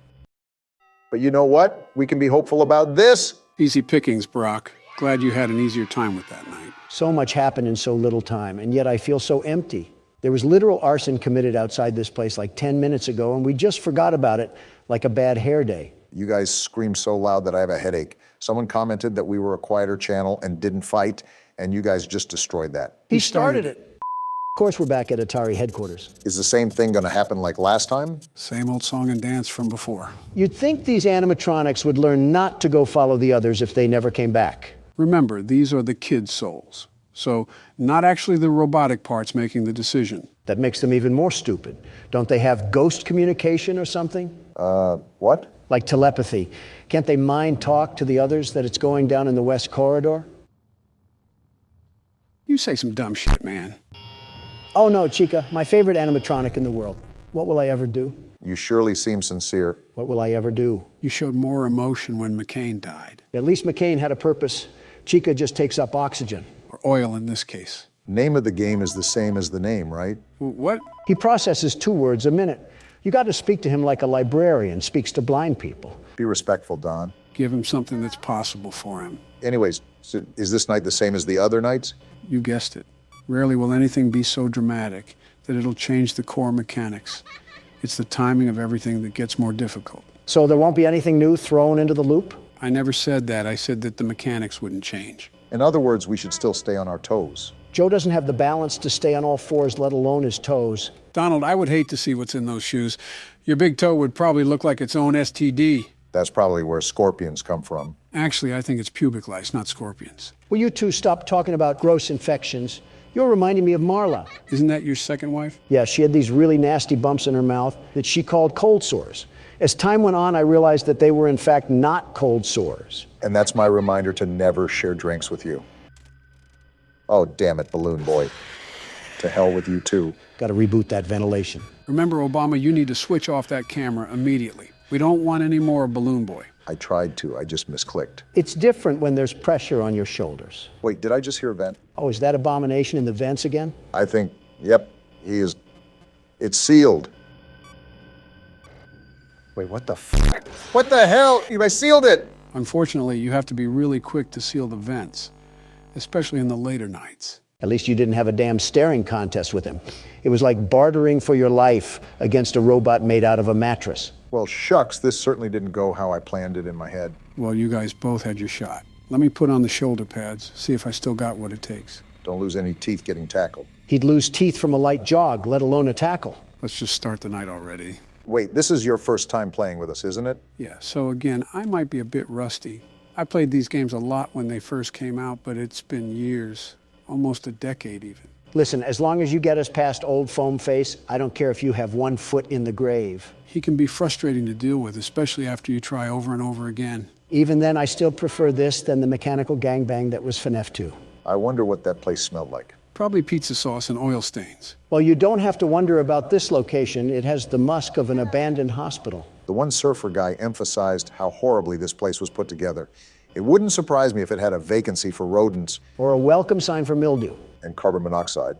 But you know what? We can be hopeful about this. Easy pickings, Brock. Glad you had an easier time with that night. So much happened in so little time, and yet I feel so empty. There was literal arson committed outside this place like 10 minutes ago, and we just forgot about it like a bad hair day. You guys scream so loud that I have a headache. Someone commented that we were a quieter channel and didn't fight, and you guys just destroyed that. He started it. Of course we're back at Atari headquarters. Is the same thing going to happen like last time? Same old song and dance from before. You'd think these animatronics would learn not to go follow the others if they never came back. Remember, these are the kids' souls. So, not actually the robotic parts making the decision. That makes them even more stupid. Don't they have ghost communication or something? What? Like telepathy. Can't they mind talk to the others that it's going down in the West Corridor? You say some dumb shit, man. Oh no, Chica, my favorite animatronic in the world. What will I ever do? You surely seem sincere. What will I ever do? You showed more emotion when McCain died. At least McCain had a purpose. Chica just takes up oxygen. Or oil in this case. Name of the game is the same as the name, right? What? He processes 2 words a minute. You got to speak to him like a librarian speaks to blind people. Be respectful, Don. Give him something that's possible for him. Anyways, so is this night the same as the other nights? You guessed it. Rarely will anything be so dramatic that it'll change the core mechanics. It's the timing of everything that gets more difficult. So there won't be anything new thrown into the loop? I never said that. I said that the mechanics wouldn't change. In other words, we should still stay on our toes. Joe doesn't have the balance to stay on all fours, let alone his toes. Donald, I would hate to see what's in those shoes. Your big toe would probably look like its own STD. That's probably where scorpions come from. Actually, I think it's pubic lice, not scorpions. Will you two stop talking about gross infections? You're reminding me of Marla. Isn't that your second wife? Yeah, she had these really nasty bumps in her mouth that she called cold sores. As time went on, I realized that they were in fact not cold sores. And that's my reminder to never share drinks with you. Oh, damn it, Balloon Boy. To hell with you, too. Got to reboot that ventilation. Remember, Obama, you need to switch off that camera immediately. We don't want any more Balloon Boy. I tried to, I just misclicked. It's different when there's pressure on your shoulders. Wait, did I just hear a vent? Oh, is that abomination in the vents again? I think, yep, he is. It's sealed. Wait, what the fuck? What the hell? I sealed it! Unfortunately, you have to be really quick to seal the vents, especially in the later nights. At least you didn't have a damn staring contest with him. It was like bartering for your life against a robot made out of a mattress. Well, shucks, this certainly didn't go how I planned it in my head. Well, you guys both had your shot. Let me put on the shoulder pads, see if I still got what it takes. Don't lose any teeth getting tackled. He'd lose teeth from a light jog, let alone a tackle. Let's just start the night already. Wait, this is your first time playing with us, isn't it? Yeah, so again, I might be a bit rusty. I played these games a lot when they first came out, but it's been years, almost a decade even. Listen, as long as you get us past old foam face, I don't care if you have 1 foot in the grave. He can be frustrating to deal with, especially after you try over and over again. Even then, I still prefer this than the mechanical gangbang that was FNF 2. I wonder what that place smelled like. Probably pizza sauce and oil stains. Well, you don't have to wonder about this location. It has the musk of an abandoned hospital. The one surfer guy emphasized how horribly this place was put together. It wouldn't surprise me if it had a vacancy for rodents Or a welcome sign for mildew. and carbon monoxide.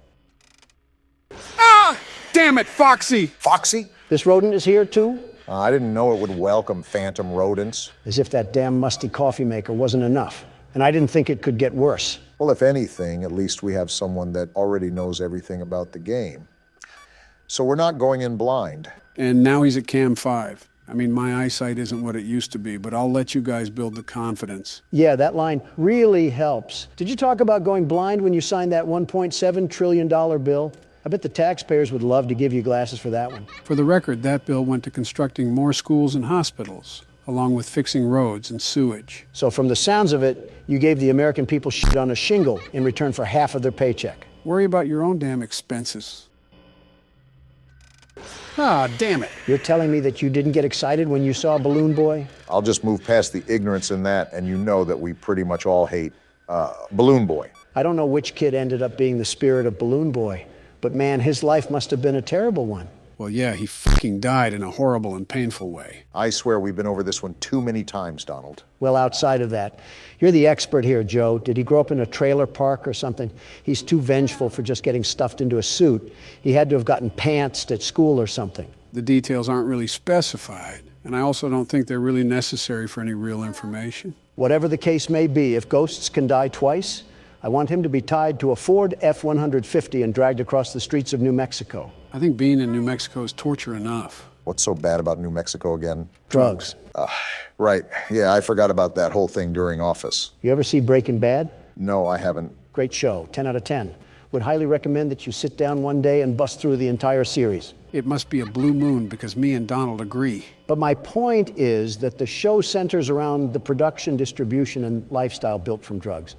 Ah! Damn it, Foxy! Foxy? This rodent is here, too? I didn't know it would welcome phantom rodents. As if that damn musty coffee maker wasn't enough. And I didn't think it could get worse. Well, if anything, at least we have someone that already knows everything about the game. So we're not going in blind. And now he's at Cam 5. I mean, my eyesight isn't what it used to be, but I'll let you guys build the confidence. Yeah, that line really helps. Did you talk about going blind when you signed that $1.7 trillion bill? I bet the taxpayers would love to give you glasses for that one. For the record, that bill went to constructing more schools and hospitals, along with fixing roads and sewage. So from the sounds of it, you gave the American people shit on a shingle in return for half of their paycheck. Worry about your own damn expenses. Ah, damn it. You're telling me that you didn't get excited when you saw Balloon Boy? I'll just move past the ignorance in that, and you know that we pretty much all hate Balloon Boy. I don't know which kid ended up being the spirit of Balloon Boy, but man, his life must have been a terrible one. Well, yeah, he fucking died in a horrible and painful way. I swear we've been over this one too many times, Donald. Well, outside of that, you're the expert here, Joe. Did he grow up in a trailer park or something? He's too vengeful for just getting stuffed into a suit. He had to have gotten pantsed at school or something. The details aren't really specified, and I also don't think they're really necessary for any real information. Whatever the case may be, if ghosts can die twice, I want him to be tied to a Ford F-150 and dragged across the streets of New Mexico. I think being in New Mexico is torture enough. What's so bad about New Mexico again? Drugs. Right. Yeah, I forgot about that whole thing during Office. You ever see Breaking Bad? No, I haven't. Great show, 10 out of 10. Would highly recommend that you sit down one day and bust through the entire series. It must be a blue moon because me and Donald agree. But my point is that the show centers around the production, distribution, and lifestyle built from drugs.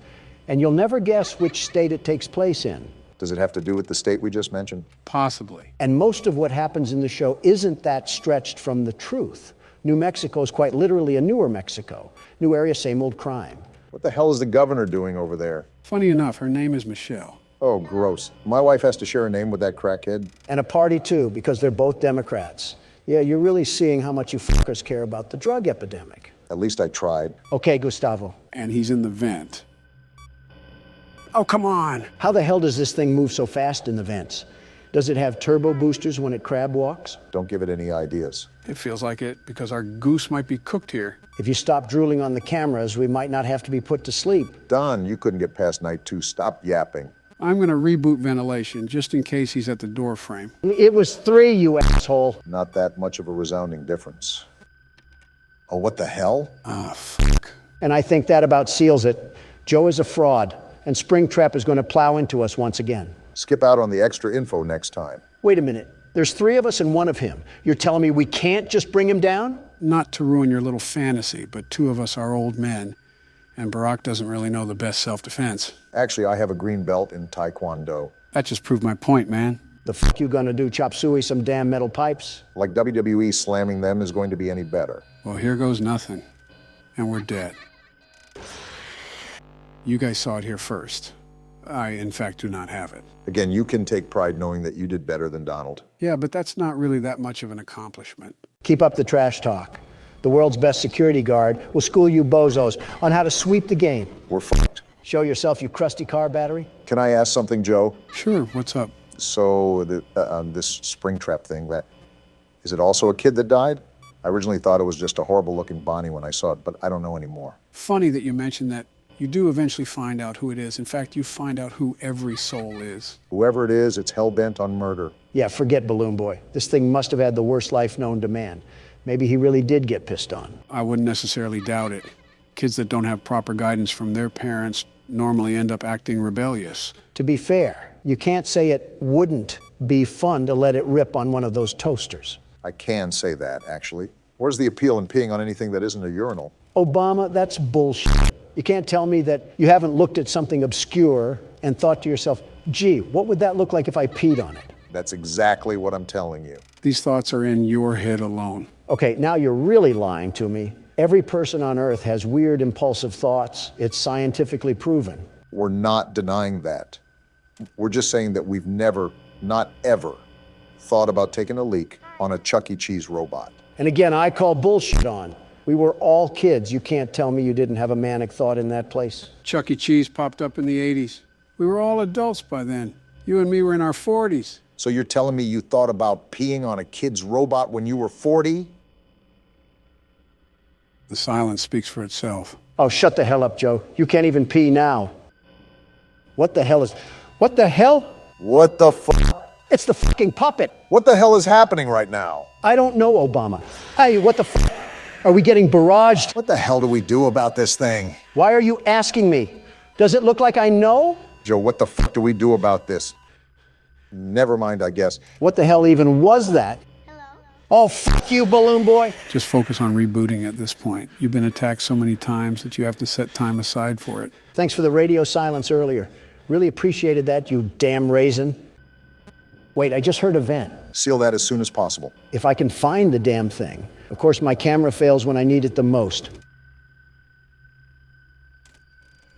And you'll never guess which state it takes place in. Does it have to do with the state we just mentioned? Possibly. And most of what happens in the show isn't that stretched from the truth. New Mexico is quite literally a newer Mexico. New area, same old crime. What the hell is the governor doing over there? Funny enough, her name is Michelle. Oh, gross. My wife has to share a name with that crackhead? And a party too, because they're both Democrats. Yeah, you're really seeing how much you fuckers care about the drug epidemic. At least I tried. Okay, Gustavo. And he's in the vent. Oh, come on. How the hell does this thing move so fast in the vents? Does it have turbo boosters when it crab walks? Don't give it any ideas. It feels like it because our goose might be cooked here. If you stop drooling on the cameras, we might not have to be put to sleep. Don, you couldn't get past night 2. Stop yapping. I'm going to reboot ventilation just in case he's at the door frame. It was 3, you asshole. Not that much of a resounding difference. Oh, what the hell? Ah, fuck. And I think that about seals it. Joe is a fraud, and Springtrap is going to plow into us once again. Skip out on the extra info next time. Wait a minute. There's 3 of us and 1 of him. You're telling me we can't just bring him down? Not to ruin your little fantasy, but 2 of us are old men, and Barack doesn't really know the best self-defense. Actually, I have a green belt in Taekwondo. That just proved my point, man. The fuck you gonna do, chop suey some damn metal pipes? Like WWE slamming them is going to be any better. Well, here goes nothing, and we're dead. You guys saw it here first. I, in fact, do not have it. Again, you can take pride knowing that you did better than Donald. Yeah, but that's not really that much of an accomplishment. Keep up the trash talk. The world's best security guard will school you bozos on how to sweep the game. We're fucked. Show yourself, you crusty car battery. Can I ask something, Joe? Sure, what's up? So, this Springtrap thing, is it also a kid that died? I originally thought it was just a horrible-looking Bonnie when I saw it, but I don't know anymore. Funny that you mentioned that. You do eventually find out who it is. In fact, you find out who every soul is. Whoever it is, it's hell-bent on murder. Yeah, forget Balloon Boy. This thing must have had the worst life known to man. Maybe he really did get pissed on. I wouldn't necessarily doubt it. Kids that don't have proper guidance from their parents normally end up acting rebellious. To be fair, you can't say it wouldn't be fun to let it rip on one of those toasters. I can say that, actually. Where's the appeal in peeing on anything that isn't a urinal? Obama, that's bullshit. You can't tell me that you haven't looked at something obscure and thought to yourself, Gee, what would that look like if I peed on it? That's exactly what I'm telling you. These thoughts are in your head alone. Okay, now you're really lying to me. Every person on Earth has weird, impulsive thoughts. It's scientifically proven. We're not denying that. We're just saying that we've never, not ever, thought about taking a leak on a Chuck E. Cheese robot. And again, I call bullshit on. We were all kids. You can't tell me you didn't have a manic thought in that place. Chuck E. Cheese popped up in the 80s. We were all adults by then. You and me were in our 40s. So you're telling me you thought about peeing on a kid's robot when you were 40? The silence speaks for itself. Oh, shut the hell up, Joe. You can't even pee now. What the hell? What the fuck? It's the fucking puppet. What the hell is happening right now? I don't know, Obama. Hey, what the fuck? Are we getting barraged? What the hell do we do about this thing? Why are you asking me? Does it look like I know? Joe, what the fuck do we do about this? Never mind, I guess. What the hell even was that? Oh, fuck you, balloon boy. Just focus on rebooting at this point. You've been attacked so many times that you have to set time aside for it. Thanks for the radio silence earlier. Really appreciated that, you damn raisin. Wait, I just heard a vent. Seal that as soon as possible. If I can find the damn thing. Of course, my camera fails when I need it the most.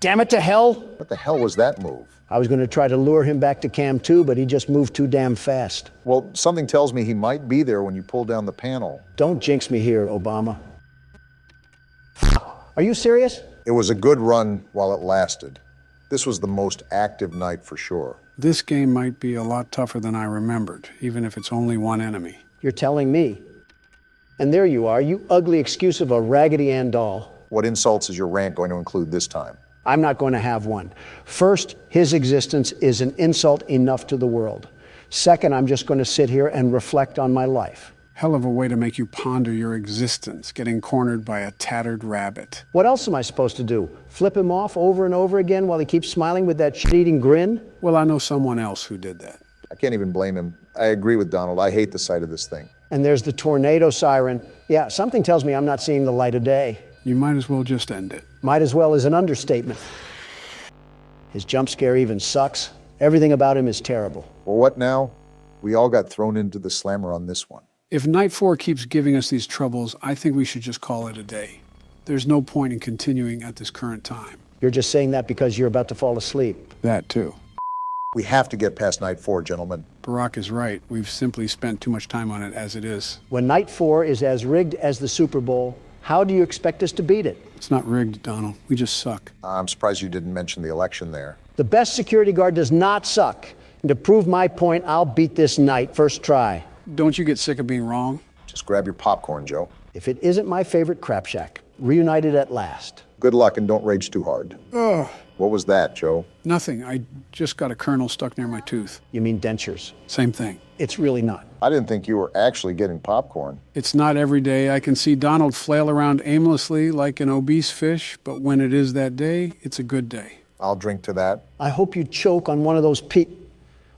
Damn it to hell. What the hell was that move? I was going to try to lure him back to Cam 2, but he just moved too damn fast. Well, something tells me he might be there when you pull down the panel. Don't jinx me here, Obama. Are you serious? It was a good run while it lasted. This was the most active night for sure. This game might be a lot tougher than I remembered, even if it's only one enemy. You're telling me. And there you are, you ugly excuse of a Raggedy Ann doll. What insults is your rant going to include this time? I'm not going to have one. First, his existence is an insult enough to the world. Second, I'm just going to sit here and reflect on my life. Hell of a way to make you ponder your existence, getting cornered by a tattered rabbit. What else am I supposed to do? Flip him off over and over again while he keeps smiling with that shit-eating grin? Well, I know someone else who did that. I can't even blame him. I agree with Donald. I hate the sight of this thing. And there's the tornado siren. Yeah, something tells me I'm not seeing the light of day. You might as well just end it. Might as well is an understatement. His jump scare even sucks. Everything about him is terrible. Well, what now? We all got thrown into the slammer on this one. If Night 4 keeps giving us these troubles, I think we should just call it a day. There's no point in continuing at this current time. You're just saying that because you're about to fall asleep. That too. We have to get past Night 4, gentlemen. Barack is right. We've simply spent too much time on it as it is. When Night 4 is as rigged as the Super Bowl, how do you expect us to beat it? It's not rigged, Donald. We just suck. I'm surprised you didn't mention the election there. The best security guard does not suck. And to prove my point, I'll beat this night first try. Don't you get sick of being wrong? Just grab your popcorn, Joe. If it isn't my favorite crap shack, reunited at last. Good luck and don't rage too hard. Ugh. What was that, Joe? Nothing. I just got a kernel stuck near my tooth. You mean dentures? Same thing. It's really not. I didn't think you were actually getting popcorn. It's not every day. I can see Donald flail around aimlessly like an obese fish, but when it is that day, it's a good day. I'll drink to that. I hope you choke on one of those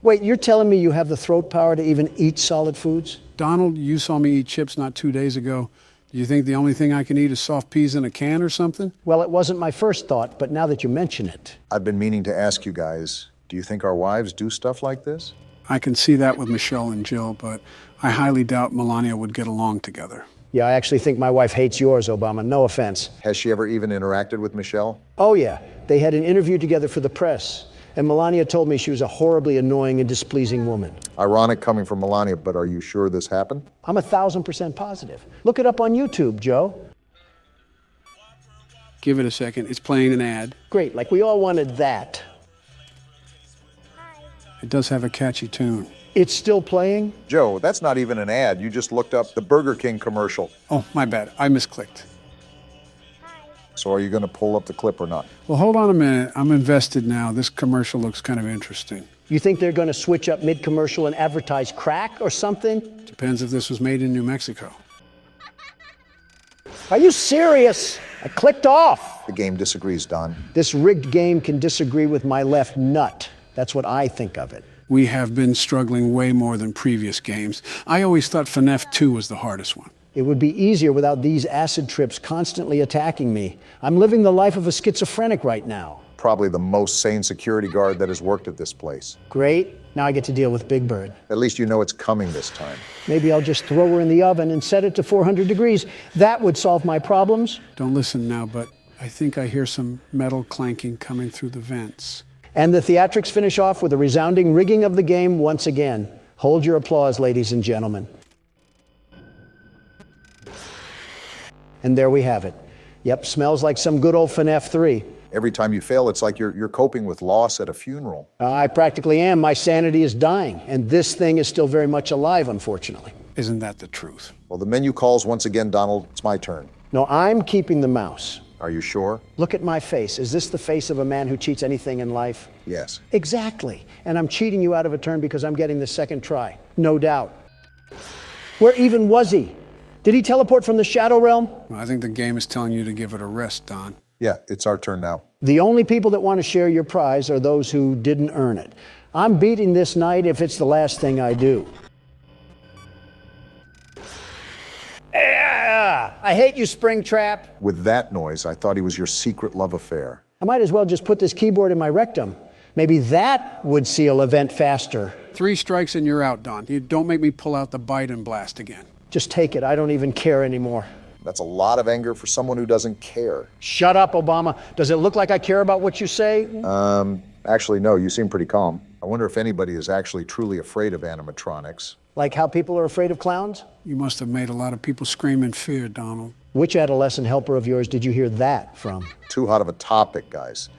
Wait, you're telling me you have the throat power to even eat solid foods? Donald, you saw me eat chips not 2 days ago. Do you think the only thing I can eat is soft peas in a can or something? Well, it wasn't my first thought, but now that you mention it. I've been meaning to ask you guys, do you think our wives do stuff like this? I can see that with Michelle and Jill, but I highly doubt Melania would get along together. Yeah, I actually think my wife hates yours, Obama. No offense. Has she ever even interacted with Michelle? Oh, yeah. They had an interview together for the press. And Melania told me she was a horribly annoying and displeasing woman. Ironic coming from Melania, but are you sure this happened? I'm 1,000% positive. Look it up on YouTube, Joe. Give it a second. It's playing an ad. Great, like we all wanted that. It does have a catchy tune. It's still playing? Joe, that's not even an ad. You just looked up the Burger King commercial. Oh, my bad. I misclicked. So are you going to pull up the clip or not? Well, hold on a minute. I'm invested now. This commercial looks kind of interesting. You think they're going to switch up mid-commercial and advertise crack or something? Depends if this was made in New Mexico. Are you serious? I clicked off. The game disagrees, Don. This rigged game can disagree with my left nut. That's what I think of it. We have been struggling way more than previous games. I always thought FNAF 2 was the hardest one. It would be easier without these acid trips constantly attacking me. I'm living the life of a schizophrenic right now. probably the most sane security guard that has worked at this place. Great. Now I get to deal with Big Bird. At least you know it's coming this time. Maybe I'll just throw her in the oven and set it to 400 degrees. That would solve my problems. Don't listen now, but I think I hear some metal clanking coming through the vents. And the theatrics finish off with a resounding rigging of the game once again. Hold your applause, ladies and gentlemen. And there we have it. Yep, smells like some good old FNAF 3. Every time you fail, it's like you're coping with loss at a funeral. I practically am. My sanity is dying, and this thing is still very much alive, unfortunately. Isn't that the truth? Well, the menu calls once again, Donald. It's my turn. No, I'm keeping the mouse. Are you sure? Look at my face. Is this the face of a man who cheats anything in life? Yes. Exactly. And I'm cheating you out of a turn because I'm getting the second try. No doubt. Where even was he? Did he teleport from the Shadow Realm? Well, I think the game is telling you to give it a rest, Don. Yeah, it's our turn now. The only people that want to share your prize are those who didn't earn it. I'm beating this night if it's the last thing I do. I hate you, Springtrap. With that noise, I thought he was your secret love affair. I might as well just put this keyboard in my rectum. Maybe that would seal event faster. 3 strikes and you're out, Don. You don't make me pull out the Biden blast again. Just take it. I don't even care anymore. That's a lot of anger for someone who doesn't care. Shut up, Obama. Does it look like I care about what you say? Actually, no, you seem pretty calm. I wonder if anybody is actually truly afraid of animatronics. Like how people are afraid of clowns? You must have made a lot of people scream in fear, Donald. Which adolescent helper of yours did you hear that from? Too hot of a topic, guys.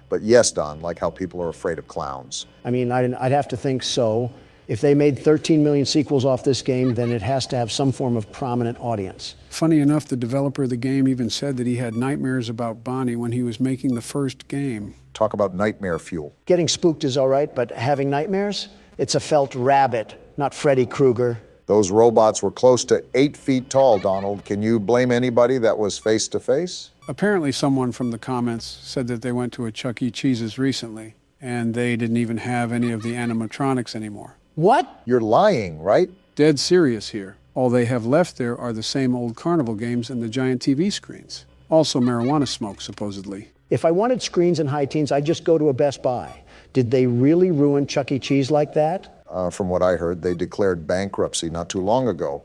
But yes, Don, like how people are afraid of clowns. I mean, I'd have to think so. If they made 13 million sequels off this game, then it has to have some form of prominent audience. Funny enough, the developer of the game even said that he had nightmares about Bonnie when he was making the first game. Talk about nightmare fuel. Getting spooked is all right, but having nightmares? It's a felt rabbit, not Freddy Krueger. Those robots were close to 8 feet tall, Donald. Can you blame anybody that was face to face? Apparently someone from the comments said that they went to a Chuck E. Cheese's recently, and they didn't even have any of the animatronics anymore. What? You're lying, right? Dead serious here. All they have left there are the same old carnival games and the giant TV screens. Also marijuana smoke, supposedly. If I wanted screens and high teens, I'd just go to a Best Buy. Did they really ruin Chuck E. Cheese like that? From what I heard, they declared bankruptcy not too long ago.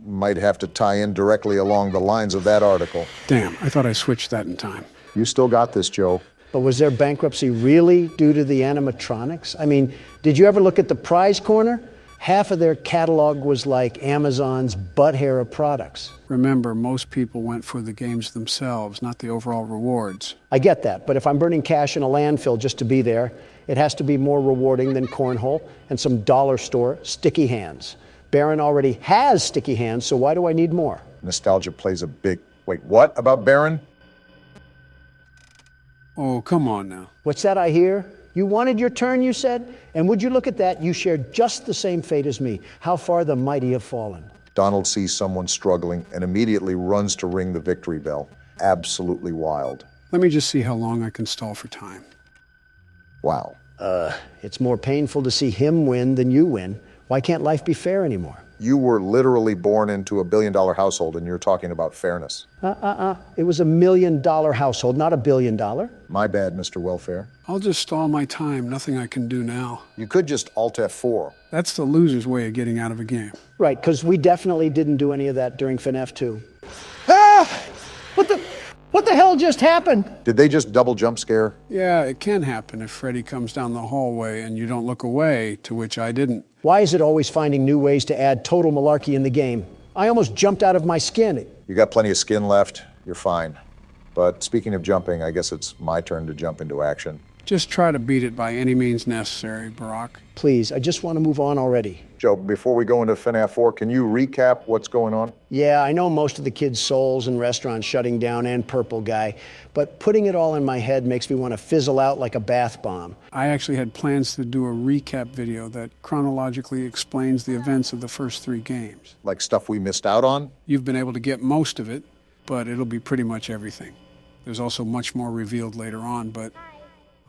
Might have to tie in directly along the lines of that article. Damn, I thought I switched that in time. You still got this, Joe. But was their bankruptcy really due to the animatronics? I mean, did you ever look at the prize corner? Half of their catalog was like Amazon's butt hair of products. Remember, most people went for the games themselves, not the overall rewards. I get that, but if I'm burning cash in a landfill just to be there, it has to be more rewarding than cornhole and some dollar store sticky hands. Baron already has sticky hands, so why do I need more? Nostalgia plays a big... Wait, what about Baron? Oh, come on now. What's that I hear? You wanted your turn, you said? And would you look at that? You shared just the same fate as me. How far the mighty have fallen. Donald sees someone struggling and immediately runs to ring the victory bell. Absolutely wild. Let me just see how long I can stall for time. Wow. It's more painful to see him win than you win. Why can't life be fair anymore? You were literally born into a billion-dollar household and you're talking about fairness. It was $1 million household, not $1 billion. My bad, Mr. Welfare. I'll just stall my time. Nothing I can do now. You could just Alt F4. That's the loser's way of getting out of a game. Right, because we definitely didn't do any of that during FNAF 2. Ah! What the hell just happened? Did they just double jump scare? Yeah, it can happen if Freddy comes down the hallway and you don't look away, to which I didn't. Why is it always finding new ways to add total malarkey in the game? I almost jumped out of my skin. You got plenty of skin left. You're fine. But speaking of jumping, I guess it's my turn to jump into action. Just try to beat it by any means necessary, Barack. Please, I just want to move on already. Joe, before we go into FNAF 4, can you recap what's going on? Yeah, I know most of the kids' souls and restaurants shutting down and Purple Guy, but putting it all in my head makes me want to fizzle out like a bath bomb. I actually had plans to do a recap video that chronologically explains the events of the first 3 games. Like stuff we missed out on? You've been able to get most of it, but it'll be pretty much everything. There's also much more revealed later on, but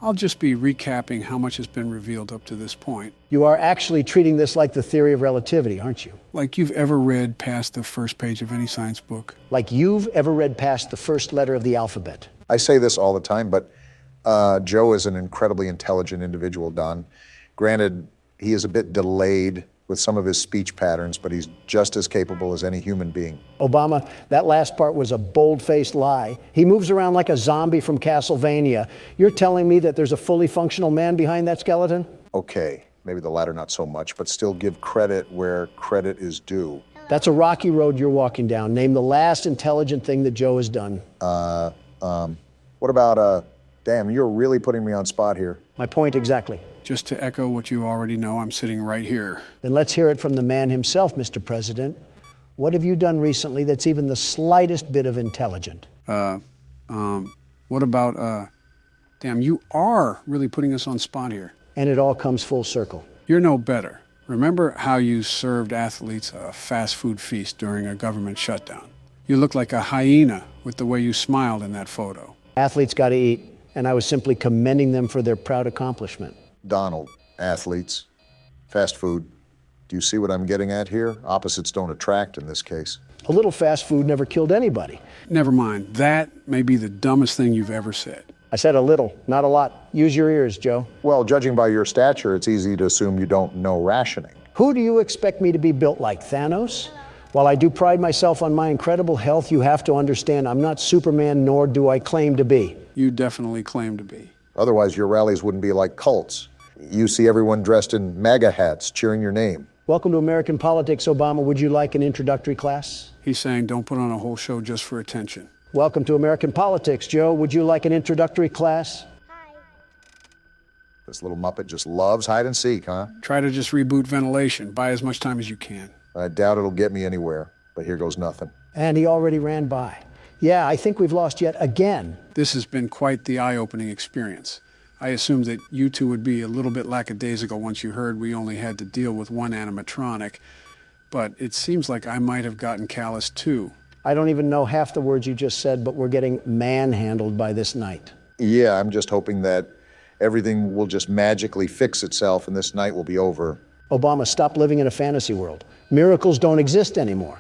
I'll just be recapping how much has been revealed up to this point. You are actually treating this like the theory of relativity, aren't you? Like you've ever read past the first page of any science book. Like you've ever read past the first letter of the alphabet. I say this all the time, but Joe is an incredibly intelligent individual, Don. Granted, he is a bit delayed with some of his speech patterns, but he's just as capable as any human being. Obama, that last part was a bold-faced lie. He moves around like a zombie from Castlevania. You're telling me that there's a fully functional man behind that skeleton? Okay, maybe the latter not so much, but still give credit where credit is due. That's a rocky road you're walking down. Name the last intelligent thing that Joe has done. What about, damn, you're really putting me on spot here. My point exactly. Just to echo what you already know, I'm sitting right here. Then let's hear it from the man himself, Mr. President. What have you done recently that's even the slightest bit of intelligent? What about, damn, you are really putting us on spot here. And it all comes full circle. You're no better. Remember how you served athletes a fast food feast during a government shutdown? You look like a hyena with the way you smiled in that photo. Athletes got to eat, and I was simply commending them for their proud accomplishment. Donald, athletes, fast food. Do you see what I'm getting at here? Opposites don't attract in this case. A little fast food never killed anybody. Never mind. That may be the dumbest thing you've ever said. I said a little, not a lot. Use your ears, Joe. Well, judging by your stature, it's easy to assume you don't know rationing. Who do you expect me to be built like, Thanos? While I do pride myself on my incredible health, you have to understand I'm not Superman, nor do I claim to be. You definitely claim to be. Otherwise, your rallies wouldn't be like cults. You see everyone dressed in MAGA hats cheering your name. Welcome to American politics, Obama. Would you like an introductory class? He's saying don't put on a whole show just for attention. Welcome to American politics, Joe. Would you like an introductory class? This little Muppet just loves hide and seek, huh? Try to just reboot ventilation. Buy as much time as you can. I doubt it'll get me anywhere, but here goes nothing. And he already ran by. Yeah, I think we've lost yet again. This has been quite the eye-opening experience. I assumed that you two would be a little bit lackadaisical once you heard we only had to deal with one animatronic, but it seems like I might have gotten callous too. I don't even know half the words you just said, but we're getting manhandled by this night. Yeah, I'm just hoping that everything will just magically fix itself and this night will be over. Obama, stop living in a fantasy world. Miracles don't exist anymore.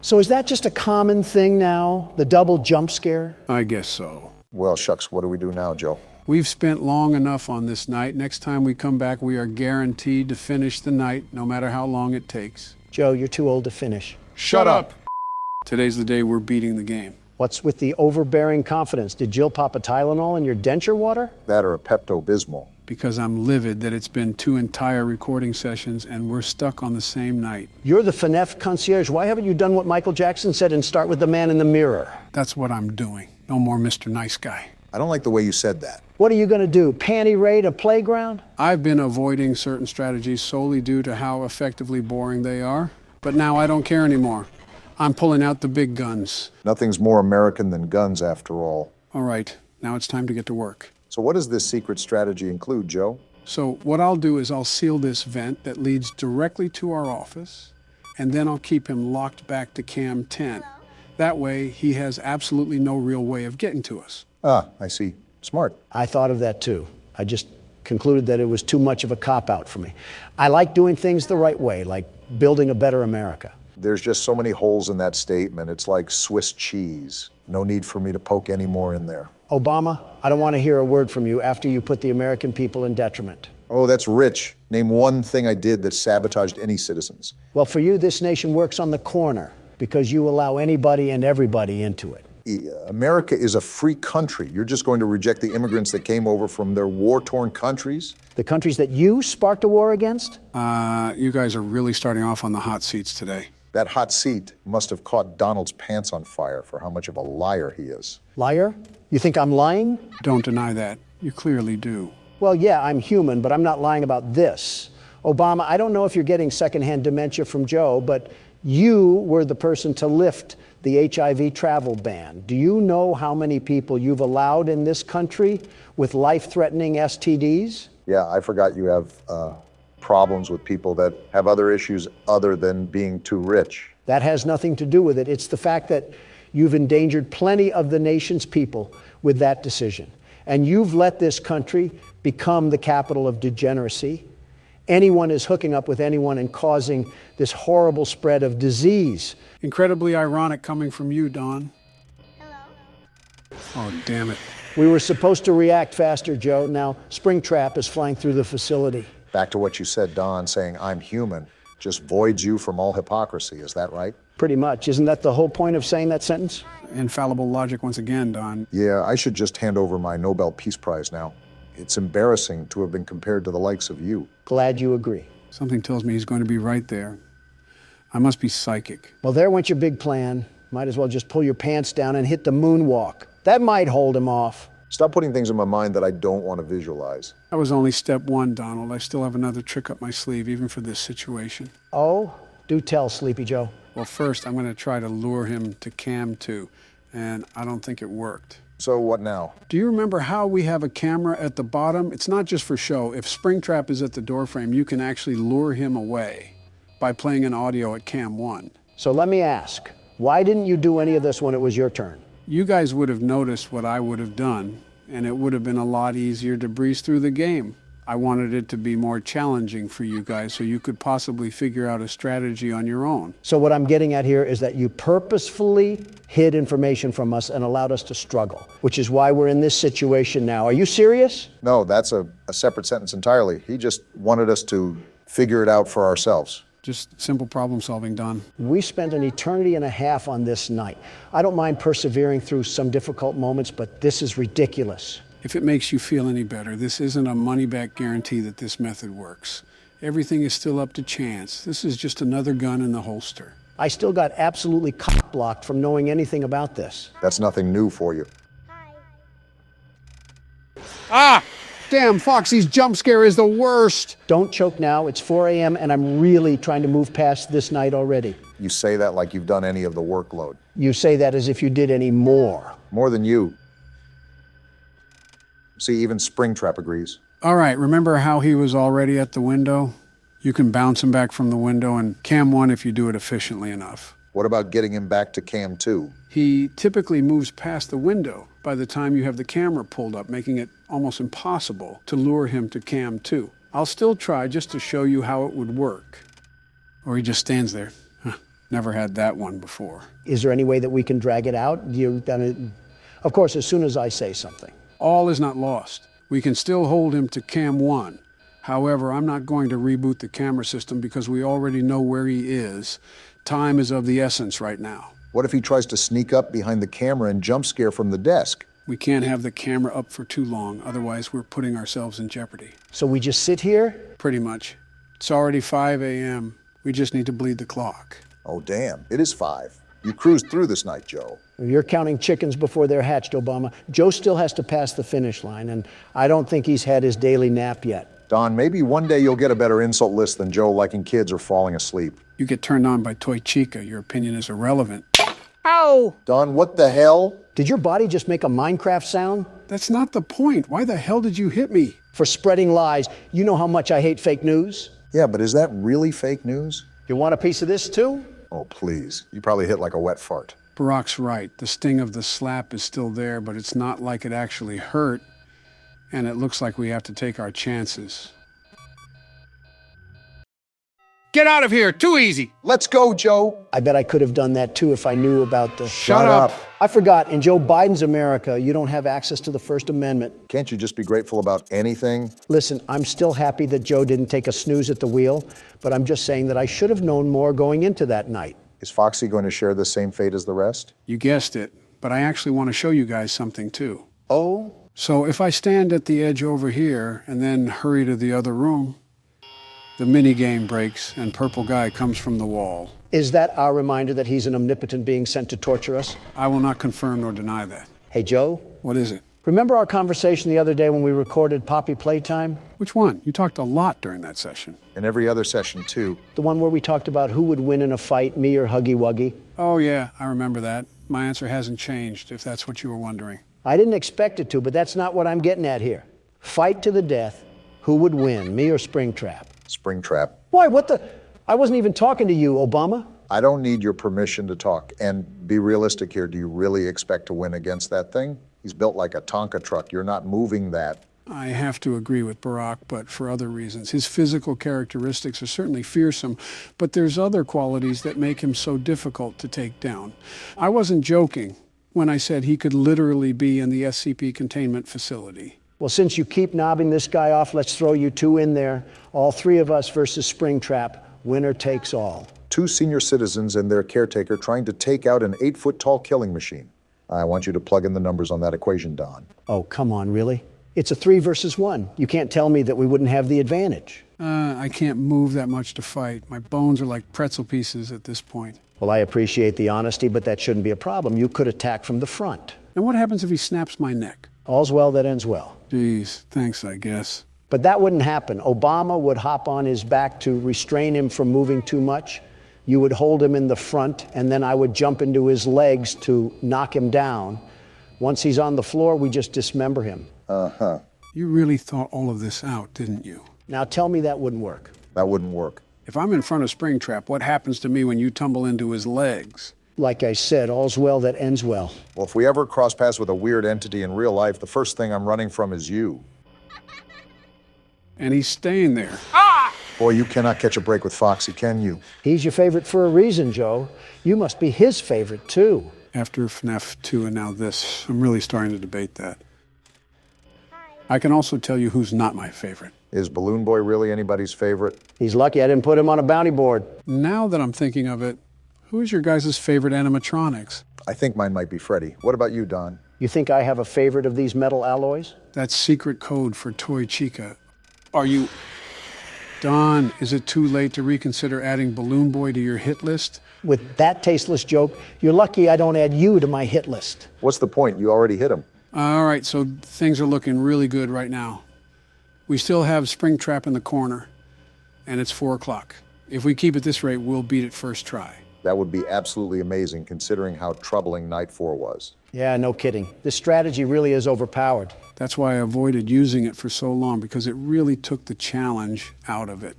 So is that just a common thing now, the double jump scare? I guess so. Well, shucks, what do we do now, Joe? We've spent long enough on this night. Next time we come back, we are guaranteed to finish the night, no matter how long it takes. Joe, you're too old to finish. Shut up! Today's the day we're beating the game. What's with the overbearing confidence? Did Jill pop a Tylenol in your denture water? That or a Pepto-Bismol. Because I'm livid that it's been 2 entire recording sessions and we're stuck on the same night. You're the FNF concierge. Why haven't you done what Michael Jackson said and start with the man in the mirror? That's what I'm doing. No more Mr. Nice Guy. I don't like the way you said that. What are you going to do? Panty raid a playground? I've been avoiding certain strategies solely due to how effectively boring they are. But now I don't care anymore. I'm pulling out the big guns. Nothing's more American than guns, after all. All right, now it's time to get to work. So what does this secret strategy include, Joe? So what I'll do is I'll seal this vent that leads directly to our office, and then I'll keep him locked back to Cam 10. That way, he has absolutely no real way of getting to us. Ah, I see. Smart. I thought of that too. I just concluded that it was too much of a cop-out for me. I like doing things the right way, like building a better America. There's just so many holes in that statement. It's like Swiss cheese. No need for me to poke any more in there. Obama, I don't want to hear a word from you after you put the American people in detriment. Oh, that's rich. Name one thing I did that sabotaged any citizens. Well, for you, this nation works on the corner because you allow anybody and everybody into it. America is a free country. You're just going to reject the immigrants that came over from their war-torn countries? The countries that you sparked a war against? You guys are really starting off on the hot seats today. That hot seat must have caught Donald's pants on fire for how much of a liar he is. Liar? You think I'm lying? Don't deny that. You clearly do. Well, yeah, I'm human, but I'm not lying about this. Obama, I don't know if you're getting secondhand dementia from Joe, but you were the person to lift the HIV travel ban. Do you know how many people you've allowed in this country with life-threatening STDs? Yeah, I forgot you have problems with people that have other issues other than being too rich. That has nothing to do with it. It's the fact that you've endangered plenty of the nation's people with that decision. And you've let this country become the capital of degeneracy. Anyone is hooking up with anyone and causing this horrible spread of disease. Incredibly ironic coming from you, Don. Hello. Oh, damn it. We were supposed to react faster, Joe. Now, Springtrap is flying through the facility. Back to what you said, Don, saying I'm human just voids you from all hypocrisy. Is that right? Pretty much. Isn't that the whole point of saying that sentence? Infallible logic once again, Don. Yeah, I should just hand over my Nobel Peace Prize now. It's embarrassing to have been compared to the likes of you. Glad you agree. Something tells me he's going to be right there. I must be psychic. Well, there went your big plan. Might as well just pull your pants down and hit the moonwalk. That might hold him off. Stop putting things in my mind that I don't want to visualize. That was only step one, Donald. I still have another trick up my sleeve, even for this situation. Oh, do tell, Sleepy Joe. Well, first, I'm going to try to lure him to Cam 2, and I don't think it worked. So what now? Do you remember how we have a camera at the bottom? It's not just for show. If Springtrap is at the doorframe, you can actually lure him away by playing an audio at Cam 1. So let me ask, why didn't you do any of this when it was your turn? You guys would have noticed what I would have done, and it would have been a lot easier to breeze through the game. I wanted it to be more challenging for you guys so you could possibly figure out a strategy on your own. So what I'm getting at here is that you purposefully hid information from us and allowed us to struggle, which is why we're in this situation now. Are you serious? No, that's a separate sentence entirely. He just wanted us to figure it out for ourselves. Just simple problem solving, Don. We spent an eternity and a half on this night. I don't mind persevering through some difficult moments, but this is ridiculous. If it makes you feel any better, this isn't a money-back guarantee that this method works. Everything is still up to chance. This is just another gun in the holster. I still got absolutely cock-blocked from knowing anything about this. That's nothing new for you. Ah! Damn, Foxy's jump scare is the worst! Don't choke now. It's 4 a.m. and I'm really trying to move past this night already. You say that like you've done any of the workload. You say that as if you did any more. More than you. See, even Springtrap agrees. All right, remember how he was already at the window? You can bounce him back from the window and Cam 1 if you do it efficiently enough. What about getting him back to Cam 2? He typically moves past the window by the time you have the camera pulled up, making it almost impossible to lure him to Cam 2. I'll still try just to show you how it would work. Or he just stands there. Never had that one before. Is there any way that we can drag it out? Of course, as soon as I say something. All is not lost. We can still hold him to Cam 1. However, I'm not going to reboot the camera system because we already know where he is. Time is of the essence right now. What if he tries to sneak up behind the camera and jump scare from the desk? We can't have the camera up for too long, otherwise we're putting ourselves in jeopardy. So we just sit here? Pretty much. It's already 5 a.m. We just need to bleed the clock. Oh, damn. It is 5. You cruised through this night, Joe. You're counting chickens before they're hatched, Obama. Joe still has to pass the finish line, and I don't think he's had his daily nap yet. Don, maybe one day you'll get a better insult list than Joe liking kids or falling asleep. You get turned on by Toy Chica. Your opinion is irrelevant. Ow! Don, what the hell? Did your body just make a Minecraft sound? That's not the point. Why the hell did you hit me? For spreading lies. You know how much I hate fake news? Yeah, but is that really fake news? You want a piece of this too? Oh, please. You probably hit like a wet fart. Barack's right. The sting of the slap is still there, but it's not like it actually hurt. And it looks like we have to take our chances. Get out of here! Too easy! Let's go, Joe. I bet I could have done that too if I knew about the... Shut up! I forgot, in Joe Biden's America, you don't have access to the First Amendment. Can't you just be grateful about anything? Listen, I'm still happy that Joe didn't take a snooze at the wheel, but I'm just saying that I should have known more going into that night. Is Foxy going to share the same fate as the rest? You guessed it, but I actually want to show you guys something too. Oh? So if I stand at the edge over here and then hurry to the other room, the minigame breaks and Purple Guy comes from the wall. Is that our reminder that he's an omnipotent being sent to torture us? I will not confirm nor deny that. Hey, Joe? What is it? Remember our conversation the other day when we recorded Poppy Playtime? Which one? You talked a lot during that session. And every other session, too. The one where we talked about who would win in a fight, me or Huggy Wuggy? Oh yeah, I remember that. My answer hasn't changed, if that's what you were wondering. I didn't expect it to, but that's not what I'm getting at here. Fight to the death. Who would win, me or Springtrap? Springtrap. Why, what the? I wasn't even talking to you, Obama. I don't need your permission to talk. And be realistic here. Do you really expect to win against that thing? He's built like a Tonka truck. You're not moving that. I have to agree with Barack, but for other reasons. His physical characteristics are certainly fearsome, but there's other qualities that make him so difficult to take down. I wasn't joking when I said he could literally be in the SCP containment facility. Well, since you keep knobbing this guy off, let's throw you two in there. All three of us versus Springtrap. Winner takes all. 2 senior citizens and their caretaker trying to take out an 8-foot-tall killing machine. I want you to plug in the numbers on that equation, Don. Oh, come on, really? It's a 3 versus 1. You can't tell me that we wouldn't have the advantage. I can't move that much to fight. My bones are like pretzel pieces at this point. Well, I appreciate the honesty, but that shouldn't be a problem. You could attack from the front. And what happens if he snaps my neck? All's well that ends well. Geez, thanks, I guess. But that wouldn't happen. Obama would hop on his back to restrain him from moving too much. You would hold him in the front, and then I would jump into his legs to knock him down. Once he's on the floor, we just dismember him. Uh-huh. You really thought all of this out, didn't you? Now tell me that wouldn't work. That wouldn't work. If I'm in front of Springtrap, what happens to me when you tumble into his legs? Like I said, all's well that ends well. Well, if we ever cross paths with a weird entity in real life, the first thing I'm running from is you. And he's staying there. Boy, you cannot catch a break with Foxy, can you? He's your favorite for a reason, Joe. You must be his favorite, too. After FNAF 2 and now this, I'm really starting to debate that. I can also tell you who's not my favorite. Is Balloon Boy really anybody's favorite? He's lucky I didn't put him on a bounty board. Now that I'm thinking of it, who's your guys' favorite animatronics? I think mine might be Freddy. What about you, Don? You think I have a favorite of these metal alloys? That's secret code for Toy Chica. Are you... Don, is it too late to reconsider adding Balloon Boy to your hit list? With that tasteless joke, you're lucky I don't add you to my hit list. What's the point? You already hit him. All right, so things are looking really good right now. We still have Springtrap in the corner, and it's 4 o'clock. If we keep at this rate, we'll beat it first try. That would be absolutely amazing, considering how troubling Night 4 was. Yeah, no kidding. This strategy really is overpowered. That's why I avoided using it for so long, because it really took the challenge out of it.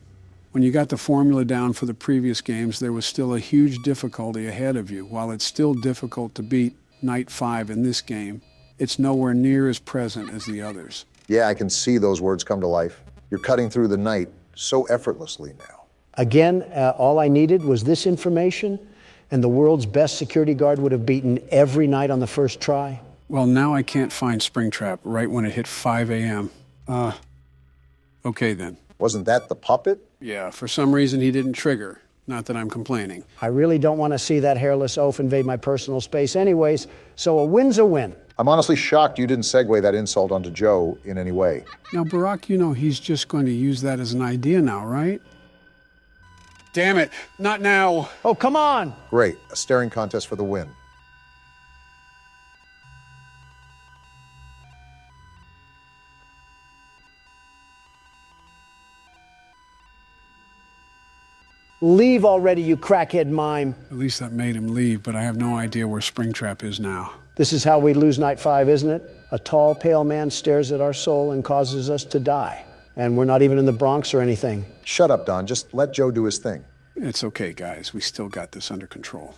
When you got the formula down for the previous games, there was still a huge difficulty ahead of you. While it's still difficult to beat Night 5 in this game, it's nowhere near as present as the others. Yeah, I can see those words come to life. You're cutting through the night so effortlessly now. Again, all I needed was this information, and the world's best security guard would have beaten every night on the first try. Well, now I can't find Springtrap right when it hit 5 a.m. Okay then. Wasn't that the puppet? Yeah, for some reason he didn't trigger. Not that I'm complaining. I really don't want to see that hairless oaf invade my personal space anyways, so a win's a win. I'm honestly shocked you didn't segue that insult onto Joe in any way. Now, Barack, you know he's just going to use that as an idea now, right? Damn it, not now. Oh, come on! Great, a staring contest for the win. Leave already, you crackhead mime. At least that made him leave, but I have no idea where Springtrap is now. This is how we lose Night 5, isn't it? A tall, pale man stares at our soul and causes us to die. And we're not even in the Bronx or anything. Shut up, Don. Just let Joe do his thing. It's okay, guys. We still got this under control.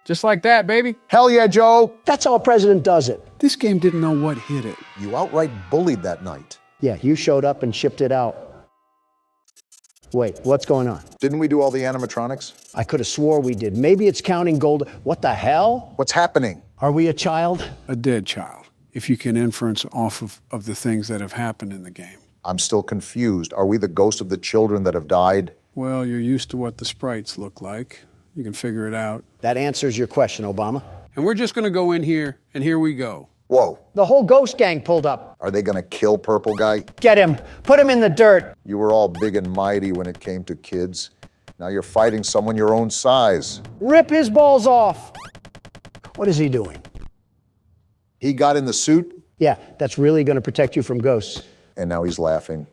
Just like that, baby. Hell yeah, Joe! That's how a president does it. This game didn't know what hit it. You outright bullied that night. Yeah, you showed up and shipped it out. Wait, what's going on? Didn't we do all the animatronics? I could have swore we did. Maybe it's counting gold. What the hell? What's happening? Are we a child? A dead child, if you can inference off of the things that have happened in the game. I'm still confused. Are we the ghost of the children that have died? Well, you're used to what the sprites look like. You can figure it out. That answers your question, Obama. And we're just going to go in here, and here we go. Whoa. The whole ghost gang pulled up. Are they gonna kill Purple Guy? Get him. Put him in the dirt. You were all big and mighty when it came to kids. Now you're fighting someone your own size. Rip his balls off. What is he doing? He got in the suit, Yeah, that's really going to protect you from ghosts. and now he's laughing.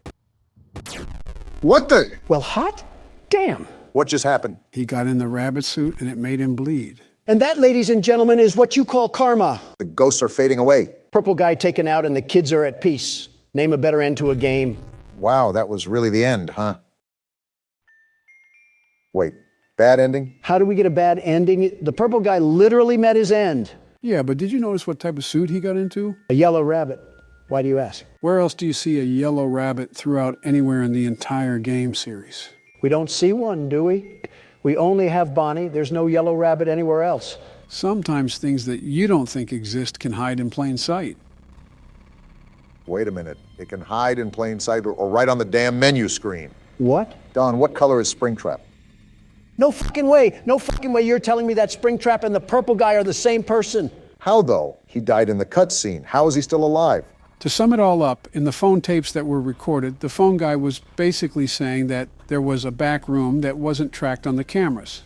What the? Well, hot damn. What just happened? He got in the rabbit suit, and it made him bleed. And that, ladies and gentlemen, is what you call karma. The ghosts are fading away. Purple guy taken out and the kids are at peace. Name a better end to a game. Wow, that was really the end, huh? Wait, bad ending? How do we get a bad ending? The purple guy literally met his end. Yeah, but did you notice what type of suit he got into? A yellow rabbit. Why do you ask? Where else do you see a yellow rabbit throughout anywhere in the entire game series? We don't see one, do we? We only have Bonnie. There's no yellow rabbit anywhere else. Sometimes things that you don't think exist can hide in plain sight. Wait a minute. It can hide in plain sight or right on the damn menu screen. What? Don, what color is Springtrap? No fucking way. No fucking way you're telling me that Springtrap and the purple guy are the same person. How, though? He died in the cutscene. How is he still alive? To sum it all up, in the phone tapes that were recorded, the phone guy was basically saying that there was a back room that wasn't tracked on the cameras.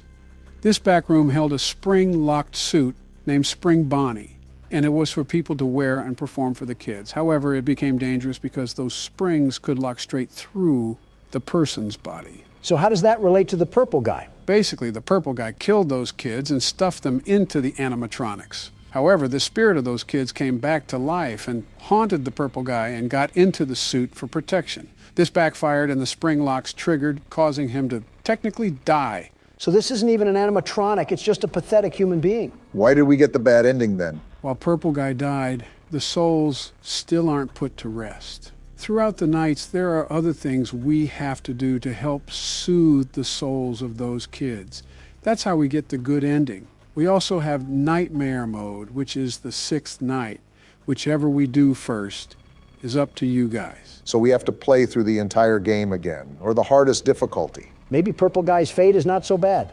This back room held a spring-locked suit named Spring Bonnie, and it was for people to wear and perform for the kids. However, it became dangerous because those springs could lock straight through the person's body. So how does that relate to the purple guy? Basically, the purple guy killed those kids and stuffed them into the animatronics. However, the spirit of those kids came back to life and haunted the purple guy and got into the suit for protection. This backfired and the spring locks triggered, causing him to technically die. So this isn't even an animatronic, it's just a pathetic human being. Why did we get the bad ending then? While Purple Guy died, the souls still aren't put to rest. Throughout the nights, there are other things we have to do to help soothe the souls of those kids. That's how we get the good ending. We also have Nightmare Mode, which is the 6th night. Whichever we do first is up to you guys. So we have to play through the entire game again, or the hardest difficulty. Maybe Purple Guy's fate is not so bad.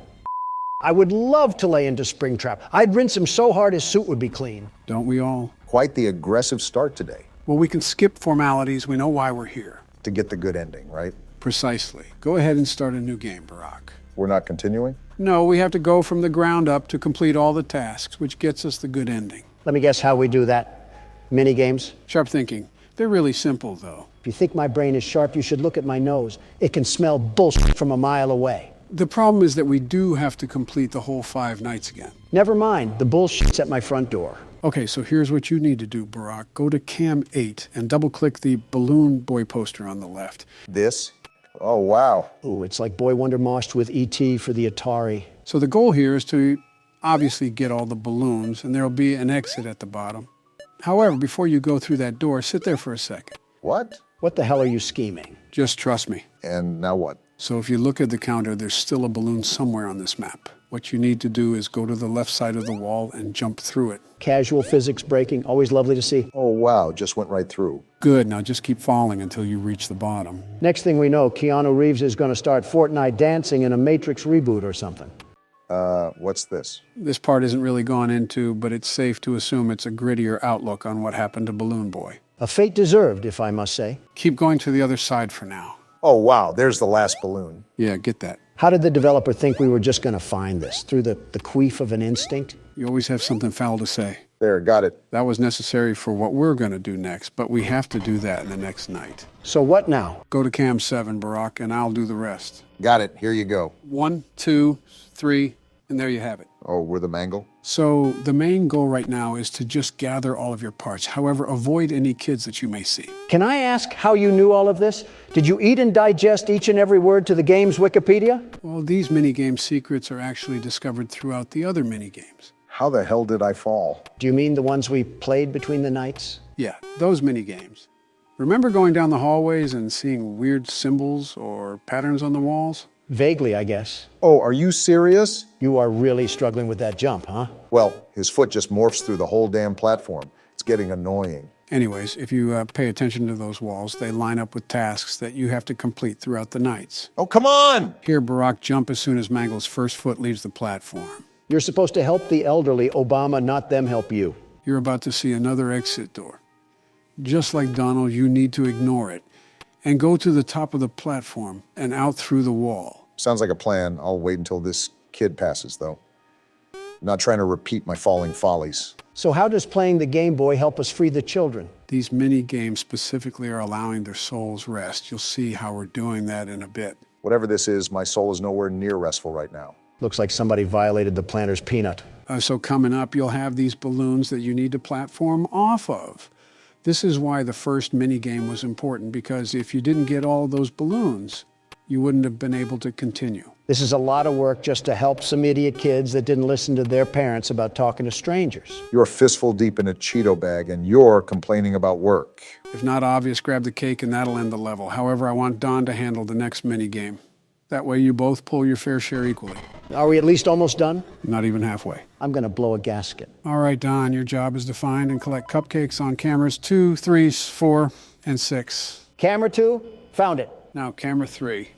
I would love to lay into Springtrap. I'd rinse him so hard his suit would be clean. Don't we all? Quite the aggressive start today. Well, we can skip formalities. We know why we're here. To get the good ending, right? Precisely. Go ahead and start a new game, Barack. We're not continuing? No, we have to go from the ground up to complete all the tasks, which gets us the good ending. Let me guess how we do that. Mini games? Sharp thinking. They're really simple, though. If you think my brain is sharp, you should look at my nose. It can smell bullshit from a mile away. The problem is that we do have to complete the whole 5 nights again. Never mind, the bullshit's at my front door. Okay, so here's what you need to do, Barack. Go to Cam 8 and double-click the Balloon Boy poster on the left. This? Oh, wow. Ooh, it's like Boy Wonder moshed with E.T. for the Atari. So the goal here is to obviously get all the balloons, and there'll be an exit at the bottom. However, before you go through that door, sit there for a second. What? What the hell are you scheming? Just trust me. And now what? So if you look at the counter, there's still a balloon somewhere on this map. What you need to do is go to the left side of the wall and jump through it. Casual physics breaking, always lovely to see. Oh, wow, just went right through. Good, now just keep falling until you reach the bottom. Next thing we know, Keanu Reeves is going to start Fortnite dancing in a Matrix reboot or something. What's this? This part isn't really gone into, but it's safe to assume it's a grittier outlook on what happened to Balloon Boy. A fate deserved, if I must say. Keep going to the other side for now. Oh, wow, there's the last balloon. Yeah, get that. How did the developer think we were just going to find this? Through the queef of an instinct? You always have something foul to say. There, got it. That was necessary for what we're going to do next, but we have to do that in the next night. So what now? Go to Cam 7, Barack, and I'll do the rest. Got it, here you go. 1, 2, 3, and there you have it. Oh, we're the mangle? So the main goal right now is to just gather all of your parts. However, avoid any kids that you may see. Can I ask how you knew all of this? Did you eat and digest each and every word to the game's Wikipedia? Well, these minigame secrets are actually discovered throughout the other minigames. How the hell did I fall? Do you mean the ones we played between the nights? Yeah, those minigames. Remember going down the hallways and seeing weird symbols or patterns on the walls? Vaguely, I guess. Oh, are you serious? You are really struggling with that jump, huh? Well, his foot just morphs through the whole damn platform. It's getting annoying. Anyways, if you pay attention to those walls, they line up with tasks that you have to complete throughout the nights. Oh, come on! Here, Barack, jump as soon as Mangle's first foot leaves the platform. You're supposed to help the elderly, Obama, not them help you. You're about to see another exit door. Just like Donald, you need to ignore it and go to the top of the platform and out through the wall. Sounds like a plan. I'll wait until this kid passes, though. Not trying to repeat my falling follies. So how does playing the Game Boy help us free the children? These mini games specifically are allowing their souls rest. You'll see how we're doing that in a bit. Whatever this is, my soul is nowhere near restful right now. Looks like somebody violated the planter's peanut. So coming up, you'll have these balloons that you need to platform off of. This is why the first mini game was important, because if you didn't get all those balloons, you wouldn't have been able to continue. This is a lot of work just to help some idiot kids that didn't listen to their parents about talking to strangers. You're fistful deep in a Cheeto bag, and you're complaining about work. If not obvious, grab the cake and that'll end the level. However, I want Don to handle the next mini game. That way you both pull your fair share equally. Are we at least almost done? Not even halfway. I'm going to blow a gasket. All right, Don, your job is to find and collect cupcakes on cameras 2, 3, 4, and 6. Camera 2, found it. Now camera 3.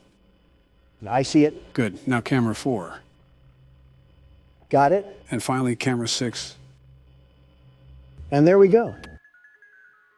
I see it. Good. Now camera 4. Got it. And finally camera 6. And there we go.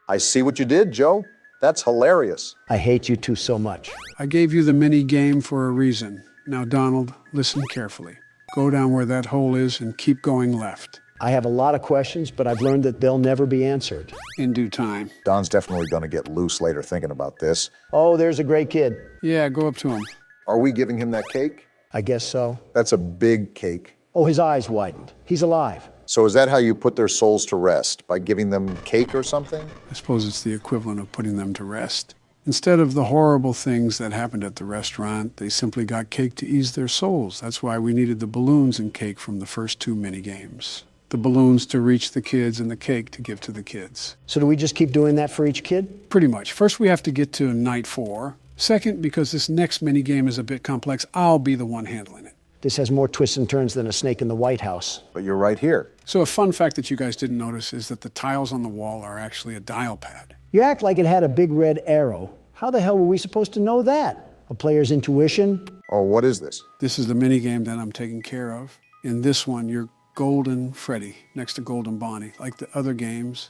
I see what you did, Joe. That's hilarious. I hate you two so much. I gave you the mini game for a reason. Now, Donald, listen carefully. Go down where that hole is and keep going left. I have a lot of questions, but I've learned that they'll never be answered. In due time. Don's definitely going to get loose later thinking about this. Oh, there's a great kid. Yeah, go up to him. Are we giving him that cake? I guess so. That's a big cake. Oh, his eyes widened. He's alive. So is that how you put their souls to rest? By giving them cake or something? I suppose it's the equivalent of putting them to rest. Instead of the horrible things that happened at the restaurant, they simply got cake to ease their souls. That's why we needed the balloons and cake from the first 2 mini games. The balloons to reach the kids and the cake to give to the kids. So do we just keep doing that for each kid? Pretty much. First, we have to get to night 4. Second, because this next mini game is a bit complex, I'll be the one handling it. This has more twists and turns than a snake in the White House. But you're right here. So a fun fact that you guys didn't notice is that the tiles on the wall are actually a dial pad. You act like it had a big red arrow. How the hell were we supposed to know that? A player's intuition? Oh, what is this? This is the mini game that I'm taking care of. In this one, you're Golden Freddy next to Golden Bonnie. Like the other games,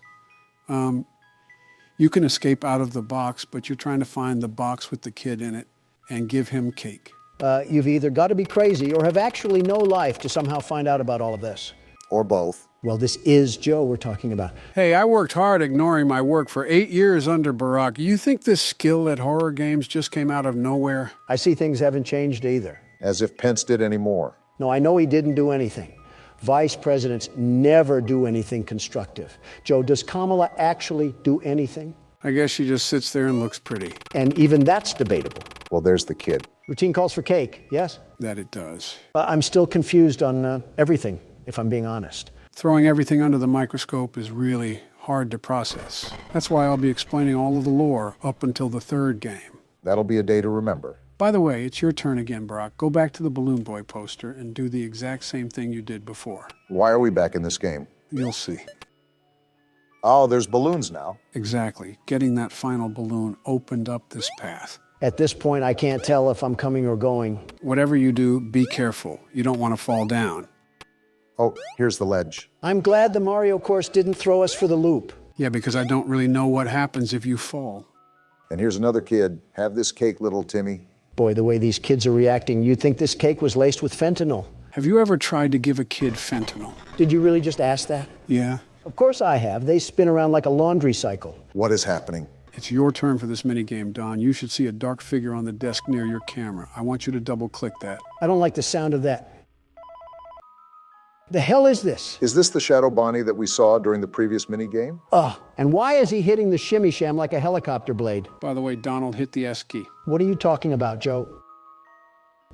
you can escape out of the box, but you're trying to find the box with the kid in it and give him cake. You've either got to be crazy or have actually no life to somehow find out about all of this. Or both. Well, this is Joe we're talking about. Hey, I worked hard ignoring my work for 8 years under Barack. You think this skill at horror games just came out of nowhere? I see things haven't changed either. As if Pence did any more. No, I know he didn't do anything. Vice presidents never do anything constructive. Joe, does Kamala actually do anything? I guess she just sits there and looks pretty. And even that's debatable. Well, there's the kid. Routine calls for cake, yes? That it does. I'm still confused on everything, if I'm being honest. Throwing everything under the microscope is really hard to process. That's why I'll be explaining all of the lore up until the 3rd game. That'll be a day to remember. By the way, it's your turn again, Barack. Go back to the Balloon Boy poster and do the exact same thing you did before. Why are we back in this game? You'll see. Oh, there's balloons now. Exactly. Getting that final balloon opened up this path. At this point, I can't tell if I'm coming or going. Whatever you do, be careful. You don't want to fall down. Oh, here's the ledge. I'm glad the Mario course didn't throw us for the loop. Yeah, because I don't really know what happens if you fall. And here's another kid. Have this cake, little Timmy. Boy, the way these kids are reacting, you'd think this cake was laced with fentanyl. Have you ever tried to give a kid fentanyl? Did you really just ask that? Yeah. Of course I have. They spin around like a laundry cycle. What is happening? It's your turn for this mini game, Don. You should see a dark figure on the desk near your camera. I want you to double-click that. I don't like the sound of that. The hell is this? Is this the Shadow Bonnie that we saw during the previous mini game? Ugh. And why is he hitting the shimmy sham like a helicopter blade? By the way, Donald, hit the S key. What are you talking about, Joe?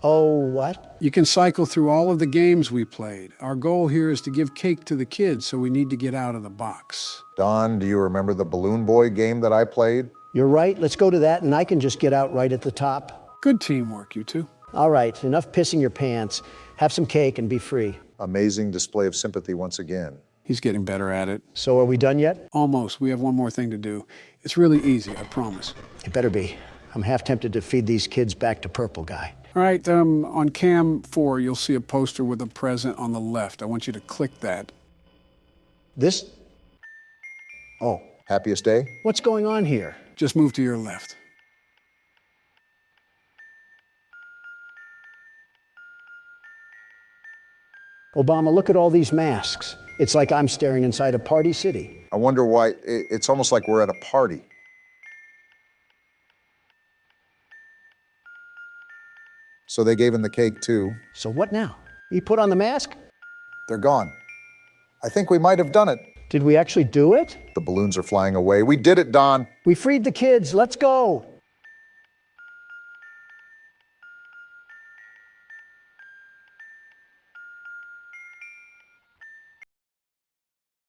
Oh, what? You can cycle through all of the games we played. Our goal here is to give cake to the kids, so we need to get out of the box. Don, do you remember the Balloon Boy game that I played? You're right. Let's go to that, and I can just get out right at the top. Good teamwork, you two. All right, enough pissing your pants. Have some cake and be free. Amazing display of sympathy once again. He's getting better at it. So are we done yet? Almost. We have one more thing to do. It's really easy, I promise. It better be. I'm half tempted to feed these kids back to Purple Guy. All right, on cam 4, you'll see a poster with a present on the left. I want you to click that. This? Oh, Happiest day? what's going on here? Just move to your left. Obama, look at all these masks. It's like I'm staring inside a party city. I wonder why. It's almost like we're at a party. So they gave him the cake too. So what now? He put on the mask? They're gone. I think we might have done it. Did we actually do it? The balloons are flying away. We did it, Don. We freed the kids. Let's go.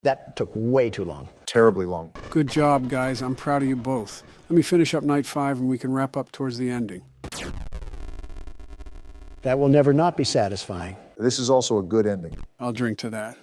That took way too long. Terribly long. Good job, guys. I'm proud of you both. Let me finish up night 5 and we can wrap up towards the ending. That will never not be satisfying. This is also a good ending. I'll drink to that.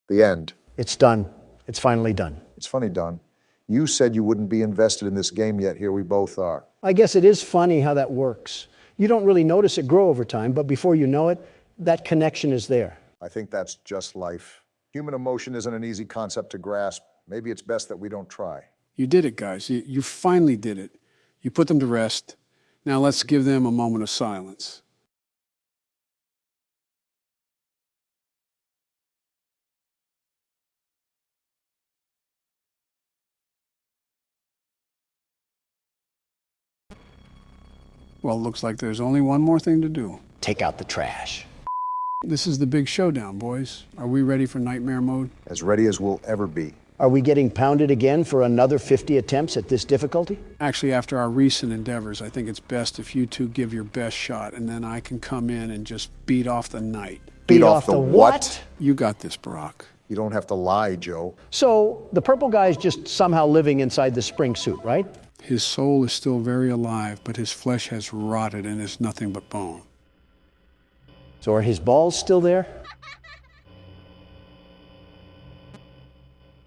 The end. It's done. It's finally done. It's funny, Don. You said you wouldn't be invested in this game yet. Here we both are. I guess it is funny how that works. You don't really notice it grow over time, but before you know it, that connection is there. I think that's just life. Human emotion isn't an easy concept to grasp. Maybe it's best that we don't try. You did it, guys. You finally did it. You put them to rest. Now let's give them a moment of silence. Well, looks like there's only one more thing to do. Take out the trash. This is the big showdown, boys. Are we ready for nightmare mode? As ready as we'll ever be. Are we getting pounded again for another 50 attempts at this difficulty? Actually, after our recent endeavors, I think it's best if you two give your best shot, and then I can come in and just beat off the night. Beat off the what? You got this, Barack. You don't have to lie, Joe. So the purple guy's just somehow living inside the spring suit, right? His soul is still very alive, but his flesh has rotted and is nothing but bone. So are his balls still there?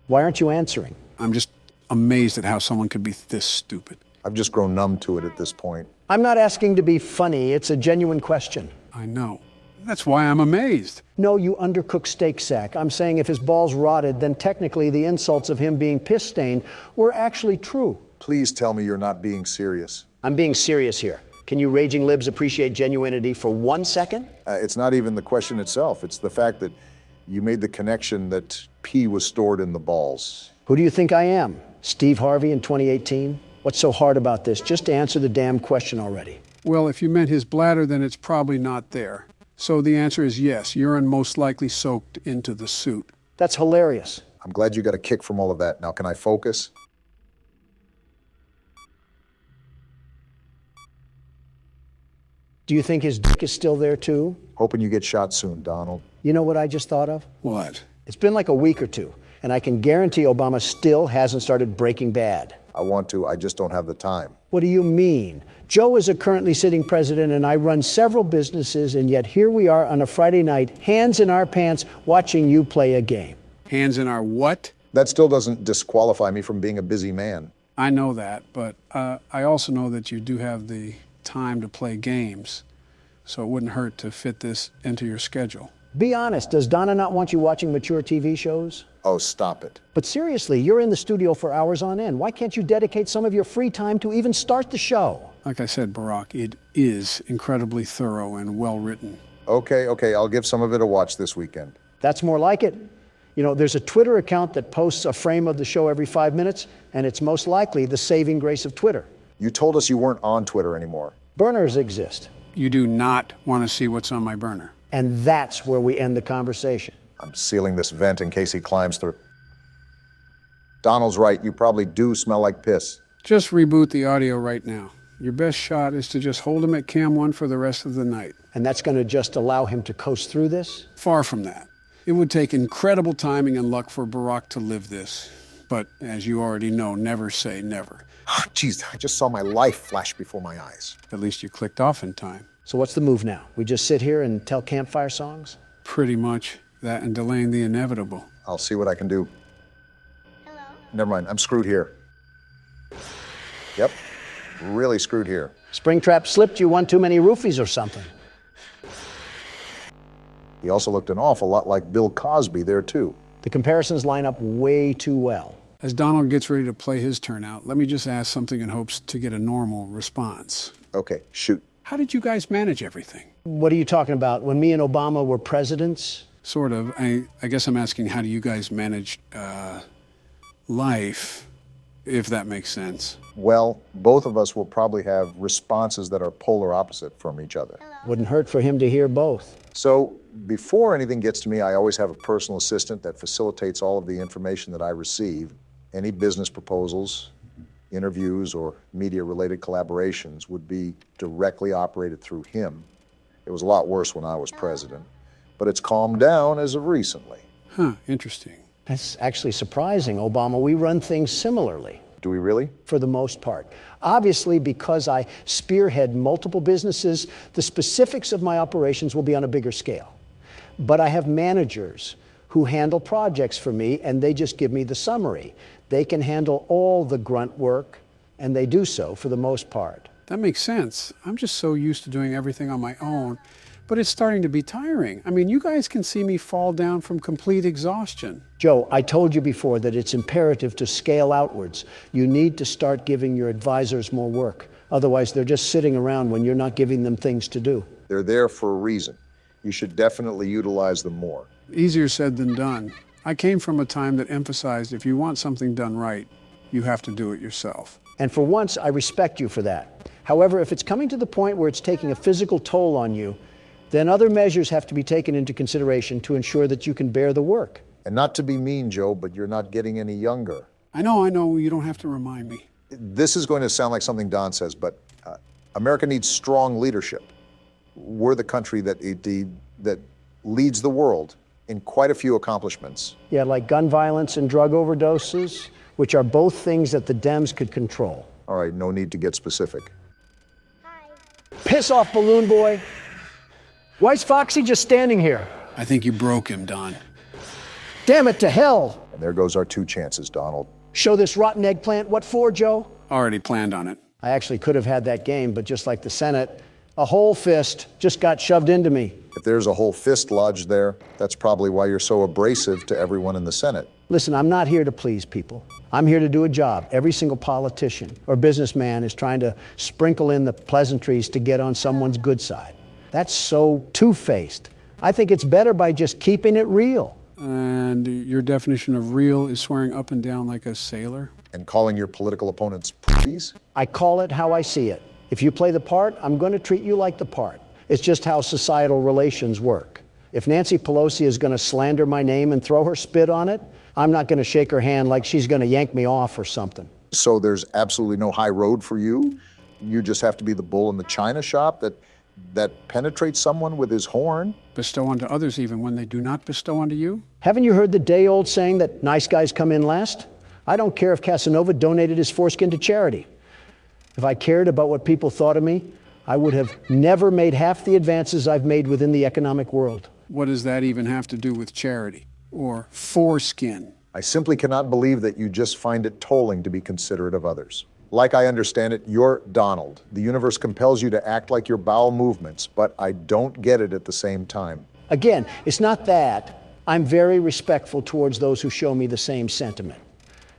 Why aren't you answering? I'm just amazed at how someone could be this stupid. I've just grown numb to it at this point. I'm not asking to be funny. It's a genuine question. I know. That's why I'm amazed. No, you undercooked steak sack. I'm saying if his balls rotted, then technically the insults of him being piss-stained were actually true. Please tell me you're not being serious. I'm being serious here. Can you raging libs appreciate genuinity for 1 second? It's not even the question itself. It's the fact that you made the connection that pee was stored in the balls. Who do you think I am? Steve Harvey in 2018? What's so hard about this? Just to answer the damn question already. Well, if you meant his bladder, then it's probably not there. So the answer is yes, urine most likely soaked into the suit. That's hilarious. I'm glad you got a kick from all of that. Now, can I focus? Do you think his dick is still there too? Hoping you get shot soon, Donald. You know what I just thought of? What? It's been like a week or two, and I can guarantee Obama still hasn't started Breaking Bad. I want to, I just don't have the time. What do you mean? Joe is a currently sitting president, and I run several businesses, and yet here we are on a Friday night, hands in our pants, watching you play a game. Hands in our what? That still doesn't disqualify me from being a busy man. I know that, but I also know that you do have the time to play games, so it wouldn't hurt to fit this into your schedule. Be honest, does Donna not want you watching mature TV shows? Oh, stop it. But seriously, you're in the studio for hours on end. Why can't you dedicate some of your free time to even start the show? Like I said, Barack, it is incredibly thorough and well written. Okay, I'll give some of it a watch this weekend. That's more like it. You know, there's a Twitter account that posts a frame of the show every 5 minutes, and it's most likely the saving grace of Twitter. You told us you weren't on Twitter anymore. Burners exist. You do not want to see what's on my burner. And that's where we end the conversation. I'm sealing this vent in case he climbs through. Donald's right, you probably do smell like piss. Just reboot the audio right now. Your best shot is to just hold him at cam 1 for the rest of the night. And that's going to just allow him to coast through this? Far from that. It would take incredible timing and luck for Barack to live this. But as you already know, never say never. Jeez, I just saw my life flash before my eyes. At least you clicked off in time. So what's the move now? We just sit here and tell campfire songs? Pretty much. That and delaying the inevitable. I'll see what I can do. Hello? Never mind, I'm screwed here. Yep, really screwed here. Springtrap slipped, you won too many roofies or something. He also looked an awful lot like Bill Cosby there, too. The comparisons line up way too well. As Donald gets ready to play his turn out, let me just ask something in hopes to get a normal response. Okay, shoot. How did you guys manage everything? What are you talking about? When me and Obama were presidents? Sort of. I guess I'm asking, how do you guys manage life, if that makes sense? Well, both of us will probably have responses that are polar opposite from each other. Wouldn't hurt for him to hear both. So before anything gets to me, I always have a personal assistant that facilitates all of the information that I receive. Any business proposals, interviews, or media-related collaborations would be directly operated through him. It was a lot worse when I was president, but it's calmed down as of recently. Huh, interesting. That's actually surprising, Obama. We run things similarly. Do we really? For the most part. Obviously, because I spearhead multiple businesses, the specifics of my operations will be on a bigger scale. But I have managers who handle projects for me, and they just give me the summary. They can handle all the grunt work, and they do so for the most part. That makes sense. I'm just so used to doing everything on my own, but it's starting to be tiring. I mean, you guys can see me fall down from complete exhaustion. Joe, I told you before that it's imperative to scale outwards. You need to start giving your advisors more work. Otherwise, they're just sitting around when you're not giving them things to do. They're there for a reason. You should definitely utilize them more. Easier said than done. I came from a time that emphasized if you want something done right, you have to do it yourself. And for once, I respect you for that. However, if it's coming to the point where it's taking a physical toll on you, then other measures have to be taken into consideration to ensure that you can bear the work. And not to be mean, Joe, but you're not getting any younger. I know, you don't have to remind me. This is going to sound like something Don says, but America needs strong leadership. We're the country that leads the world in quite a few accomplishments. Yeah, like gun violence and drug overdoses, which are both things that the Dems could control. All right, no need to get specific. Piss off, balloon boy. Why's Foxy just standing here? I think you broke him, Don. Damn it to hell. And there goes our 2 chances, Donald. Show this rotten eggplant. What for, Joe? Already planned on it. I actually could have had that game, but just like the Senate, a whole fist just got shoved into me. If there's a whole fist lodged there, that's probably why you're so abrasive to everyone in the Senate. Listen, I'm not here to please people. I'm here to do a job. Every single politician or businessman is trying to sprinkle in the pleasantries to get on someone's good side. That's so two-faced. I think it's better by just keeping it real. And your definition of real is swearing up and down like a sailor? And calling your political opponents please? I call it how I see it. If you play the part, I'm going to treat you like the part. It's just how societal relations work. If Nancy Pelosi is going to slander my name and throw her spit on it, I'm not going to shake her hand like she's going to yank me off or something. So there's absolutely no high road for you? You just have to be the bull in the china shop that penetrates someone with his horn? Bestow onto others even when they do not bestow onto you? Haven't you heard the day-old saying that nice guys come in last? I don't care if Casanova donated his foreskin to charity. If I cared about what people thought of me, I would have never made half the advances I've made within the economic world. What does that even have to do with charity? Or foreskin? I simply cannot believe that you just find it tolling to be considerate of others. Like I understand it, you're Donald. The universe compels you to act like your bowel movements, but I don't get it at the same time. Again, it's not that. I'm very respectful towards those who show me the same sentiment.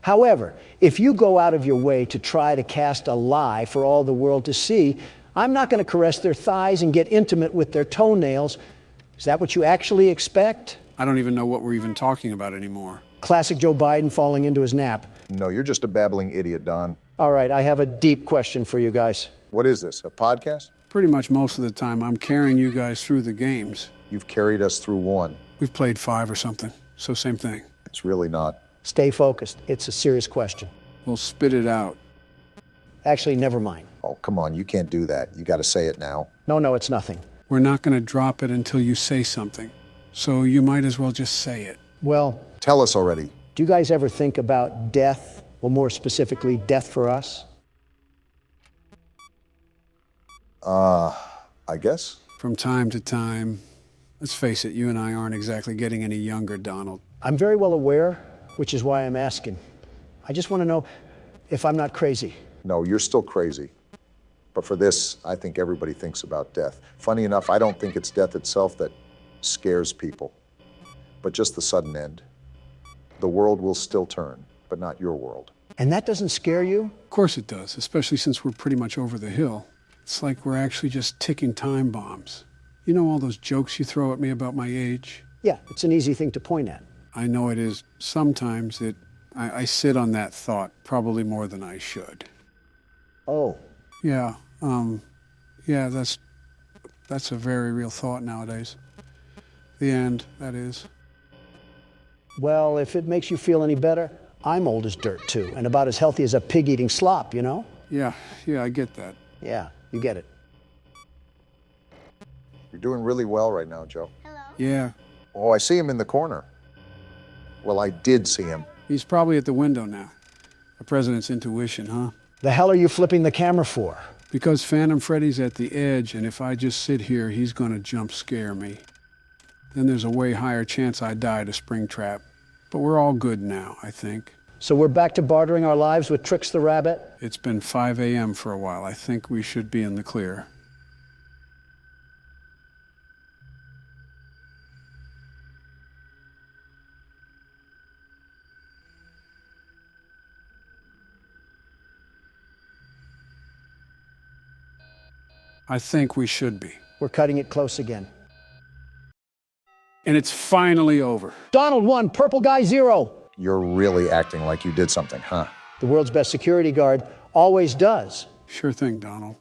However, if you go out of your way to try to cast a lie for all the world to see, I'm not going to caress their thighs and get intimate with their toenails. Is that what you actually expect? I don't even know what we're even talking about anymore. Classic Joe Biden falling into his nap. No, you're just a babbling idiot, Don. All right, I have a deep question for you guys. What is this, a podcast? Pretty much most of the time, I'm carrying you guys through the games. You've carried us through 1. We've played 5 or something, so same thing. It's really not. Stay focused. It's a serious question. We'll spit it out. Actually, never mind. Oh, come on, you can't do that. You got to say it now. No, it's nothing. We're not going to drop it until you say something. So you might as well just say it. Well, Tell us already. do you guys ever think about death? Well, more specifically, death for us? I guess. From time to time, let's face it, you and I aren't exactly getting any younger, Donald. I'm very well aware, which is why I'm asking. I just want to know if I'm not crazy. No, you're still crazy. But for this, I think everybody thinks about death. Funny enough, I don't think it's death itself that scares people, but just the sudden end. The world will still turn, but not your world. And that doesn't scare you? Of course it does, especially since we're pretty much over the hill. It's like we're actually just ticking time bombs. You know all those jokes you throw at me about my age? Yeah, it's an easy thing to point at. I know it is. Sometimes I sit on that thought probably more than I should. Oh, Yeah, that's a very real thought nowadays. The end, that is. well, if it makes you feel any better, I'm old as dirt too, and about as healthy as a pig eating slop, you know? Yeah, I get that. Yeah, you get it. You're doing really well right now, Joe. Yeah, Oh, I see him in the corner. Well, I did see him. he's probably at the window now. A president's intuition, huh? The hell are you flipping the camera for? Because Phantom Freddy's at the edge, and if I just sit here, he's gonna jump scare me. Then there's a way higher chance I die to Springtrap. But we're all good now, I think. So we're back to bartering our lives with Tricks the Rabbit? It's been 5 a.m. for a while. I think we should be in the clear. I think we should be. We're cutting it close again. And it's finally over. Donald 1, Purple Guy 0. You're really acting like you did something, huh? The world's best security guard always does. Sure thing, Donald.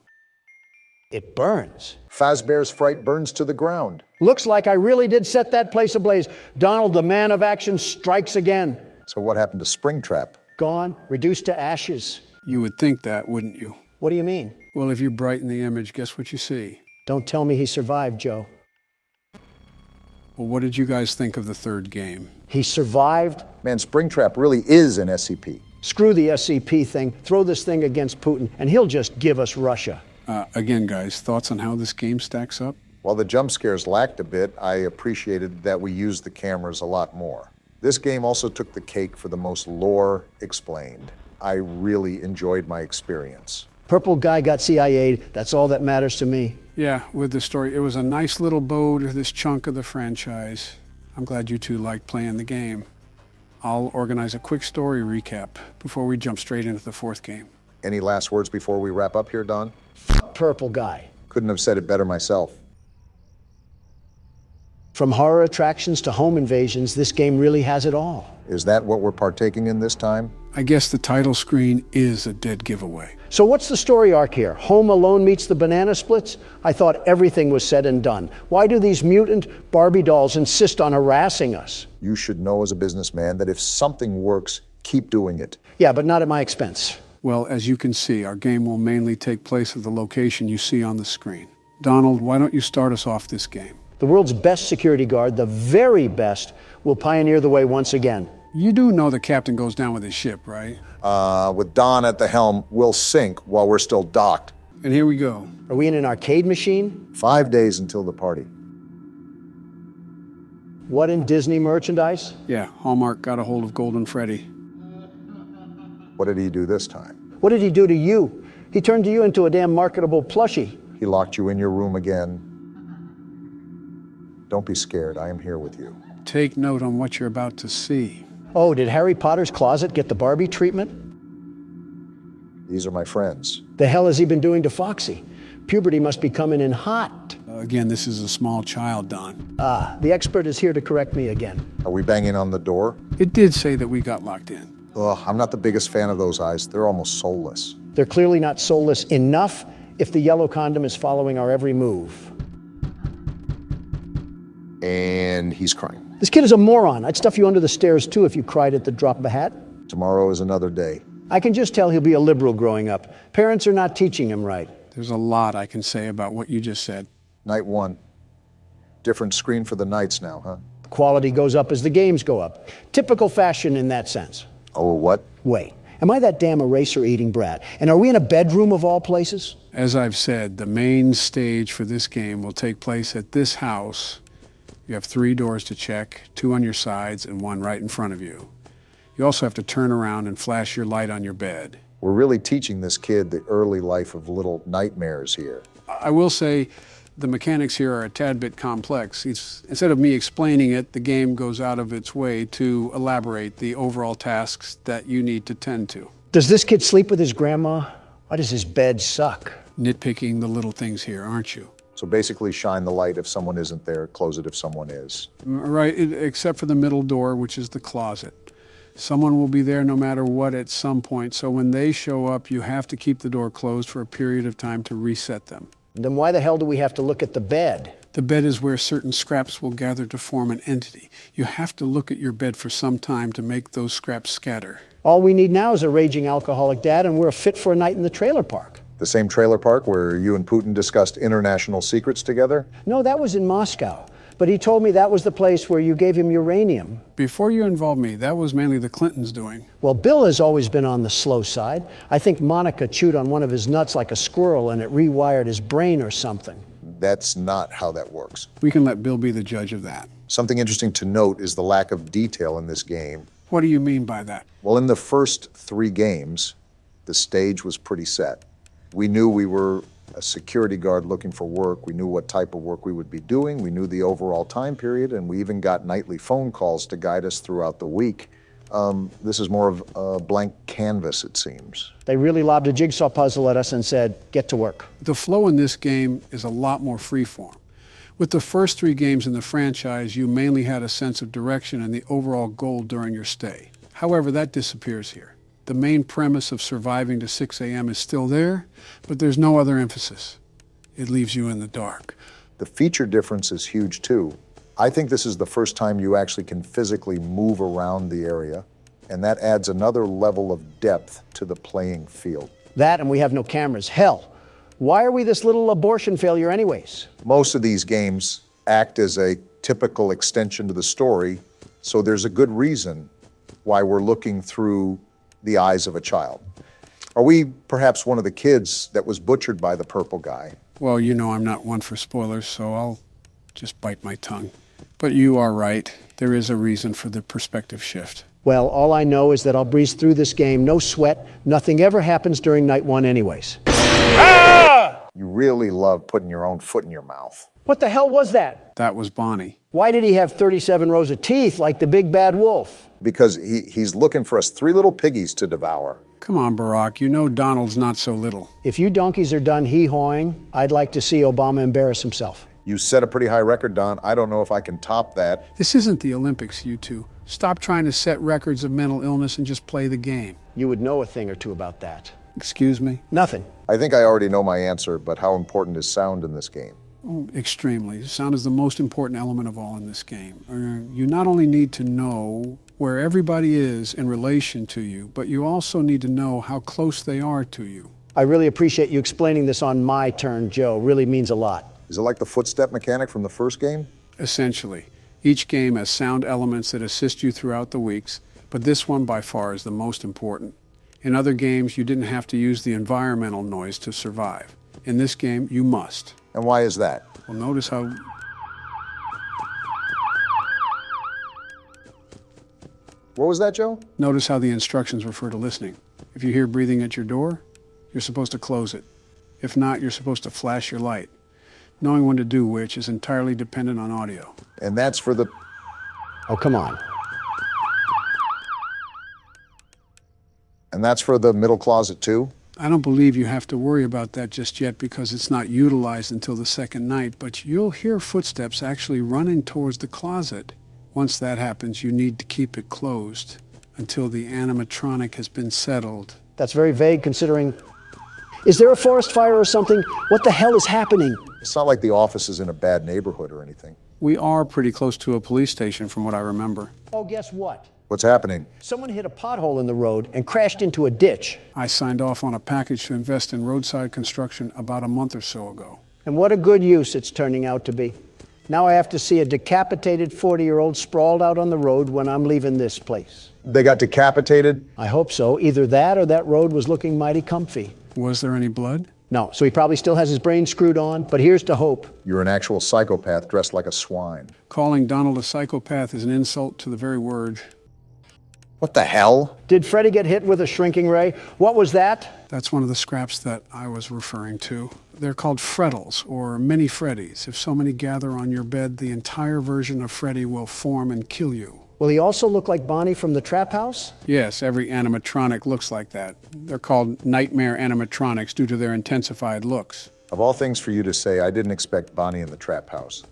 It burns. Fazbear's fright burns to the ground. Looks like I really did set that place ablaze. Donald, the man of action, strikes again. So what happened to Springtrap? Gone, reduced to ashes. You would think that, wouldn't you? What do you mean? Well, if you brighten the image, guess what you see? Don't tell me he survived, Joe. Well, what did you guys think of the third game? He survived? Man, Springtrap really is an SCP. Screw the SCP thing. Throw this thing against Putin, and he'll just give us Russia. Again, guys, thoughts on how this game stacks up? While the jump scares lacked a bit, I appreciated that we used the cameras a lot more. This game also took the cake for the most lore explained. I really enjoyed my experience. Purple Guy got CIA'd. That's all that matters to me. Yeah, with the story. It was a nice little bow to this chunk of the franchise. I'm glad you two liked playing the game. I'll organize a quick story recap before we jump straight into the fourth game. Any last words before we wrap up here, Don? Purple Guy. Couldn't have said it better myself. From horror attractions to home invasions, this game really has it all. Is that what we're partaking in this time? I guess the title screen is a dead giveaway. So what's the story arc here? Home Alone meets the Banana Splits? I thought everything was said and done. Why do these mutant Barbie dolls insist on harassing us? You should know as a businessman that if something works, keep doing it. Yeah, but not at my expense. Well, as you can see, our game will mainly take place at the location you see on the screen. Donald, why don't you start us off this game? The world's best security guard, the very best, will pioneer the way once again. You do know the captain goes down with his ship, right? With Don at the helm, we'll sink while we're still docked. And here we go. Are we in an arcade machine? 5 days until the party. What in Disney merchandise? Yeah, Hallmark got a hold of Golden Freddy. What did he do this time? What did he do to you? He turned you into a damn marketable plushie. He locked you in your room again. Don't be scared, I am here with you. Take note on what you're about to see. Oh, did Harry Potter's closet get the Barbie treatment? These are my friends. The hell has he been doing to Foxy? Puberty must be coming in hot. Again, this is a small child, Don. The expert is here to correct me again. Are we banging on the door? It did say that we got locked in. Ugh, I'm not the biggest fan of those eyes. They're almost soulless. They're clearly not soulless enough if the yellow condom is following our every move. And he's crying. This kid is a moron. I'd stuff you under the stairs too if you cried at the drop of a hat. Tomorrow is another day. I can just tell he'll be a liberal growing up. Parents are not teaching him right. There's a lot I can say about what you just said. Night one. Different screen for the nights now, huh? The quality goes up as the games go up. Typical fashion in that sense. Oh, what? Wait, am I that damn eraser-eating brat? And are we in a bedroom of all places? As I've said, the main stage for this game will take place at this house. You have 3 doors to check, 2 on your sides and 1 right in front of you. You also have to turn around and flash your light on your bed. We're really teaching this kid the early life of little nightmares here. I will say the mechanics here are a tad bit complex. Instead of me explaining it, the game goes out of its way to elaborate the overall tasks that you need to tend to. Does this kid sleep with his grandma? Why does his bed suck? Nitpicking the little things here, aren't you? So basically shine the light if someone isn't there, close it if someone is. Right, except for the middle door, which is the closet. Someone will be there no matter what at some point, so when they show up, you have to keep the door closed for a period of time to reset them. Then why the hell do we have to look at the bed? The bed is where certain scraps will gather to form an entity. You have to look at your bed for some time to make those scraps scatter. All we need now is a raging alcoholic dad, and we're fit for a night in the trailer park. The same trailer park where you and Putin discussed international secrets together? No, that was in Moscow. But he told me that was the place where you gave him uranium. Before you involved me, that was mainly the Clintons' doing. Well, Bill has always been on the slow side. I think Monica chewed on one of his nuts like a squirrel and it rewired his brain or something. That's not how that works. We can let Bill be the judge of that. Something interesting to note is the lack of detail in this game. What do you mean by that? Well, in the first 3 games, the stage was pretty set. We knew we were a security guard looking for work. We knew what type of work we would be doing. We knew the overall time period, and we even got nightly phone calls to guide us throughout the week. This is more of a blank canvas, it seems. They really lobbed a jigsaw puzzle at us and said, get to work. The flow in this game is a lot more freeform. With the first 3 games in the franchise, you mainly had a sense of direction and the overall goal during your stay. However, that disappears here. The main premise of surviving to 6 a.m. is still there, but there's no other emphasis. It leaves you in the dark. The feature difference is huge too. I think this is the first time you actually can physically move around the area, and that adds another level of depth to the playing field. That and we have no cameras. Hell, why are we this little abortion failure anyways? Most of these games act as a typical extension to the story, so there's a good reason why we're looking through the eyes of a child. Are we perhaps one of the kids that was butchered by the purple guy? Well, you know I'm not one for spoilers, so I'll just bite my tongue. But you are right. There is a reason for the perspective shift. Well, all I know is that I'll breeze through this game, no sweat. Nothing ever happens during night 1 anyways. You really love putting your own foot in your mouth. What the hell was that? That was Bonnie. Why did he have 37 rows of teeth like the big bad wolf? Because he's looking for us 3 little piggies to devour. Come on, Barack, you know Donald's not so little. If you donkeys are done hee-hawing, I'd like to see Obama embarrass himself. You set a pretty high record, Don. I don't know if I can top that. This isn't the Olympics, you two. Stop trying to set records of mental illness and just play the game. You would know a thing or two about that. Excuse me? Nothing. I think I already know my answer, but how important is sound in this game? Oh, extremely. Sound is the most important element of all in this game. You not only need to know where everybody is in relation to you, but you also need to know how close they are to you. I really appreciate you explaining this on my turn, Joe. Really means a lot. Is it like the footstep mechanic from the first game? Essentially. Each game has sound elements that assist you throughout the weeks, but this one by far is the most important. In other games, you didn't have to use the environmental noise to survive. In this game, you must. And why is that? Well, notice how... What was that, Joe? Notice how the instructions refer to listening. If you hear breathing at your door, you're supposed to close it. If not, you're supposed to flash your light. Knowing when to do which is entirely dependent on audio. And that's for the... Oh, come on. And that's for the middle closet too? I don't believe you have to worry about that just yet because it's not utilized until the second night, but you'll hear footsteps actually running towards the closet. Once that happens, you need to keep it closed until the animatronic has been settled. That's very vague considering... Is there a forest fire or something? What the hell is happening? It's not like the office is in a bad neighborhood or anything. We are pretty close to a police station from what I remember. Oh, guess what? What's happening? Someone hit a pothole in the road and crashed into a ditch. I signed off on a package to invest in roadside construction about a month or so ago. And what a good use it's turning out to be. Now I have to see a decapitated 40-year-old sprawled out on the road when I'm leaving this place. They got decapitated? I hope so. Either that or that road was looking mighty comfy. Was there any blood? No, so he probably still has his brain screwed on, but here's to hope. You're an actual psychopath dressed like a swine. Calling Donald a psychopath is an insult to the very word. What the hell? Did Freddy get hit with a shrinking ray? What was that? That's one of the scraps that I was referring to. They're called frettles, or mini Freddys. If so many gather on your bed, the entire version of Freddy will form and kill you. Will he also look like Bonnie from the Trap House? Yes, every animatronic looks like that. They're called nightmare animatronics due to their intensified looks. Of all things for you to say, I didn't expect Bonnie in the Trap House.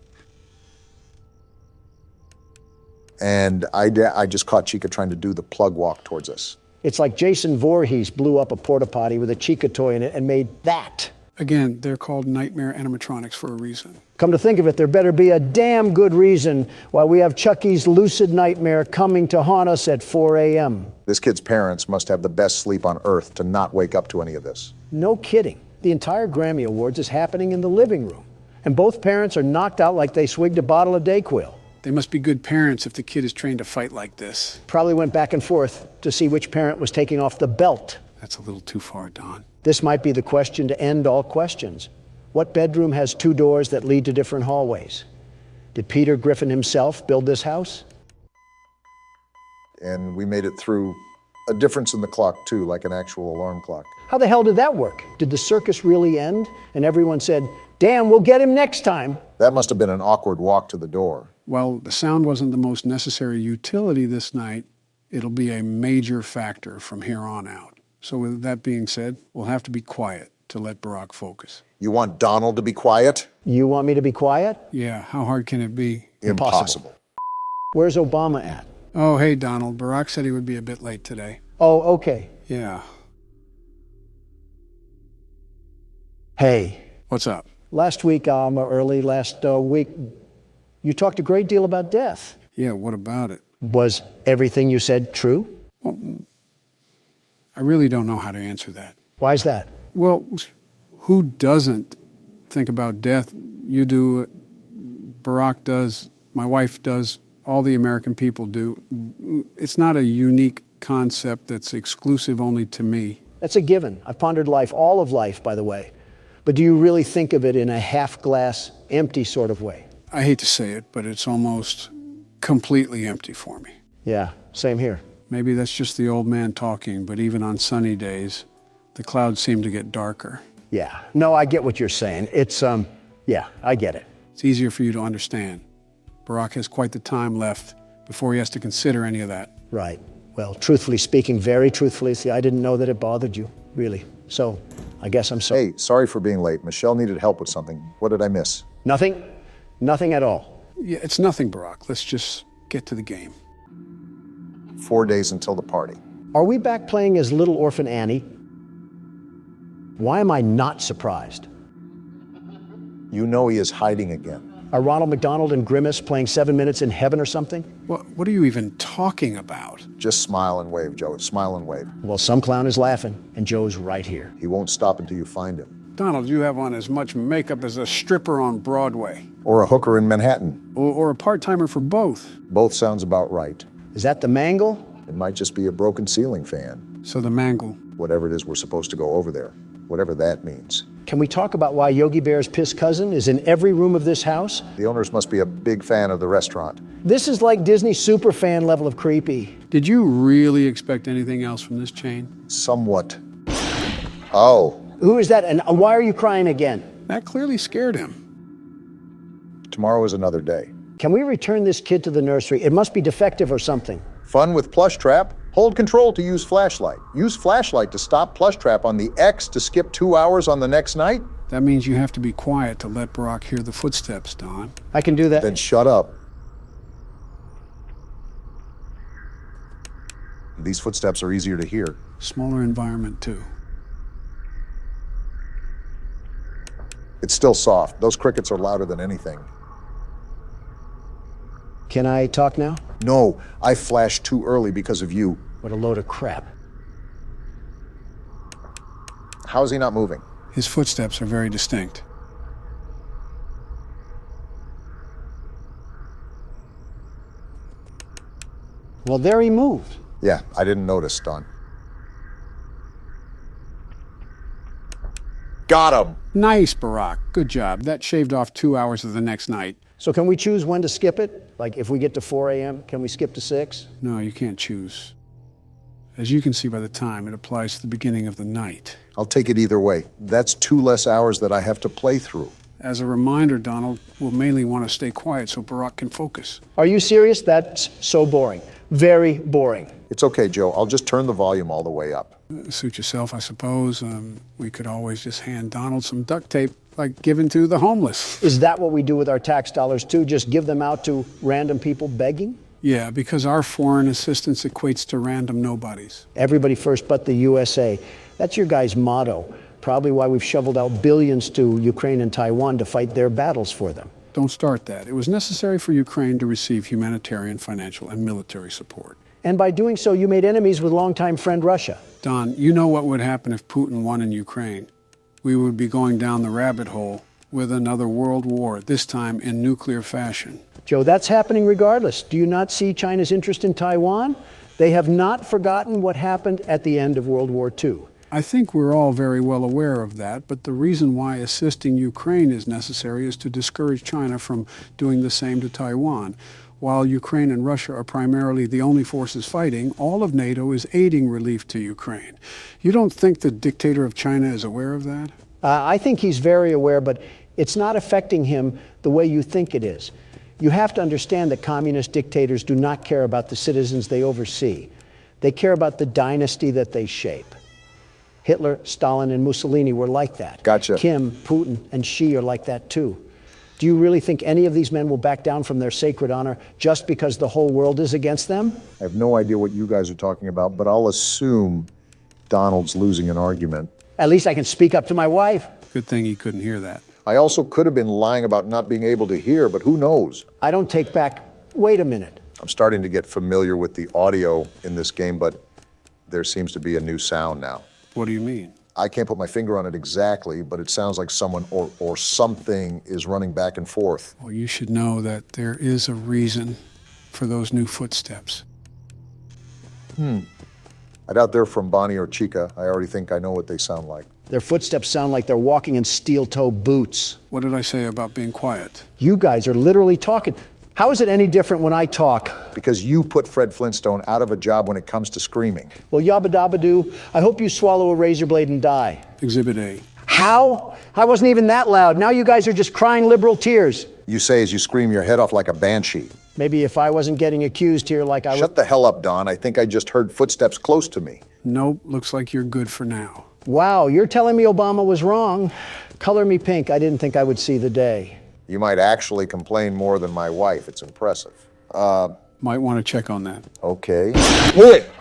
And I just caught Chica trying to do the plug walk towards us. It's like Jason Voorhees blew up a porta potty with a Chica toy in it and made that. Again, they're called nightmare animatronics for a reason. Come to think of it, there better be a damn good reason why we have Chucky's lucid nightmare coming to haunt us at 4 a.m. This kid's parents must have the best sleep on earth to not wake up to any of this. No kidding. The entire Grammy Awards is happening in the living room. And both parents are knocked out like they swigged a bottle of Dayquil. They must be good parents if the kid is trained to fight like this. Probably went back and forth to see which parent was taking off the belt. That's a little too far, Don. This might be the question to end all questions. What bedroom has 2 doors that lead to different hallways? Did Peter Griffin himself build this house? And we made it through a difference in the clock, too, like an actual alarm clock. How the hell did that work? Did the circus really end? And everyone said, damn, we'll get him next time. That must have been an awkward walk to the door. Well, the sound wasn't the most necessary utility this night. It'll be a major factor from here on out. So with that being said, we'll have to be quiet to let Barack focus. You want Donald to be quiet? You want me to be quiet? Yeah, how hard can it be? Impossible. Where's Obama at? Oh, hey, Donald. Barack said he would be a bit late today. Oh, okay. Yeah. Hey, What's up? last week, you talked a great deal about death. Yeah, what about it? Was everything you said true? I really don't know how to answer that. Why's that? Well, who doesn't think about death? You do, Barack does, my wife does, all the American people do. It's not a unique concept that's exclusive only to me. That's a given. I've pondered life, all of life, by the way. But do you really think of it in a half-glass, empty sort of way? I hate to say it, but it's almost completely empty for me. Yeah, same here. Maybe that's just the old man talking, but even on sunny days, the clouds seem to get darker. Yeah. No, I get what you're saying. Yeah, I get it. It's easier for you to understand. Barack has quite the time left before he has to consider any of that. Right. Well, truthfully speaking, very truthfully, see, I didn't know that it bothered you, really. So, I guess I'm sorry. Hey, sorry for being late. Michelle needed help with something. What did I miss? Nothing? Nothing at all. Yeah, it's nothing, Barack. Let's just get to the game. 4 days until the party. Are we back playing as Little Orphan Annie? Why am I not surprised? You know he is hiding again. Are Ronald McDonald and Grimace playing 7 Minutes in Heaven or something? What are you even talking about? Just smile and wave, Joe. Smile and wave. Well, some clown is laughing, and Joe's right here. He won't stop until you find him. Donald, you have on as much makeup as a stripper on Broadway. Or a hooker in Manhattan. Or a part-timer for both. Both sounds about right. Is that the mangle? It might just be a broken ceiling fan. So the mangle. Whatever it is we're supposed to go over there. Whatever that means. Can we talk about why Yogi Bear's piss cousin is in every room of this house? The owners must be a big fan of the restaurant. This is like Disney superfan level of creepy. Did you really expect anything else from this chain? Somewhat. Oh, Who is that, and why are you crying again? That clearly scared him. tomorrow is another day. Can we return this kid to the nursery? It must be defective or something. Fun with Plush Trap? Hold control to use flashlight. Use flashlight to stop Plush Trap on the X to skip 2 hours on the next night? That means you have to be quiet to let Barack hear the footsteps, Don. I can do that. Then shut up. These footsteps are easier to hear. Smaller environment, too. It's still soft. Those crickets are louder than anything. Can I talk now? No, I flashed too early because of you. What a load of crap. How's he not moving? His footsteps are very distinct. Well, there he moved. Yeah, I didn't notice, Don. Got him! Nice, Barack. Good job. That shaved off 2 hours of the next night. So can we choose when to skip it? Like if we get to 4 a.m., can we skip to 6? No, you can't choose. As you can see by the time, it applies to the beginning of the night. I'll take it either way. That's 2 less hours that I have to play through. As a reminder, Donald, we'll mainly want to stay quiet so Barack can focus. Are you serious? That's so boring. Very boring. It's okay, Joe. I'll just turn the volume all the way up. Suit yourself, I suppose. We could always just hand Donald some duct tape, like given to the homeless. Is that what we do with our tax dollars too? Just give them out to random people begging? Yeah, because our foreign assistance equates to random nobodies. Everybody first but the USA. That's your guys' motto. Probably why we've shoveled out billions to Ukraine and Taiwan to fight their battles for them. Don't start that. It was necessary for Ukraine to receive humanitarian, financial, and military support. And by doing so, you made enemies with longtime friend Russia. Don, you know what would happen if Putin won in Ukraine. We would be going down the rabbit hole with another world war, this time in nuclear fashion. Joe, that's happening regardless. Do you not see China's interest in Taiwan? They have not forgotten what happened at the end of World War II. I think we're all very well aware of that, but the reason why assisting Ukraine is necessary is to discourage China from doing the same to Taiwan. While Ukraine and Russia are primarily the only forces fighting, all of NATO is aiding relief to Ukraine. You don't think the dictator of China is aware of that? I think he's very aware, but it's not affecting him the way you think it is. You have to understand that communist dictators do not care about the citizens they oversee. They care about the dynasty that they shape. Hitler, Stalin, and Mussolini were like that. Gotcha. Kim, Putin, and Xi are like that too. Do you really think any of these men will back down from their sacred honor just because the whole world is against them? I have no idea what you guys are talking about, but I'll assume Donald's losing an argument. At least I can speak up to my wife. Good thing he couldn't hear that. I also could have been lying about not being able to hear, but who knows? I don't take back. Wait a minute. I'm starting to get familiar with the audio in this game, but there seems to be a new sound now. What do you mean? I can't put my finger on it exactly, but it sounds like someone or something is running back and forth. Well, you should know that there is a reason for those new footsteps. I doubt they're from Bonnie or Chica. I already think I know what they sound like. Their footsteps sound like they're walking in steel-toe boots. What did I say about being quiet? You guys are literally talking. How is it any different when I talk? Because you put Fred Flintstone out of a job when it comes to screaming. Well, yabba dabba doo, I hope you swallow a razor blade and die. Exhibit A. How? I wasn't even that loud. Now you guys are just crying liberal tears. You say as you scream your head off like a banshee. Maybe if I wasn't getting accused here like I Shut the hell up, Don. I think I just heard footsteps close to me. Nope, looks like you're good for now. Wow, you're telling me Obama was wrong. Color me pink. I didn't think I would see the day. You might actually complain more than my wife. It's impressive. Might want to check on that. Okay.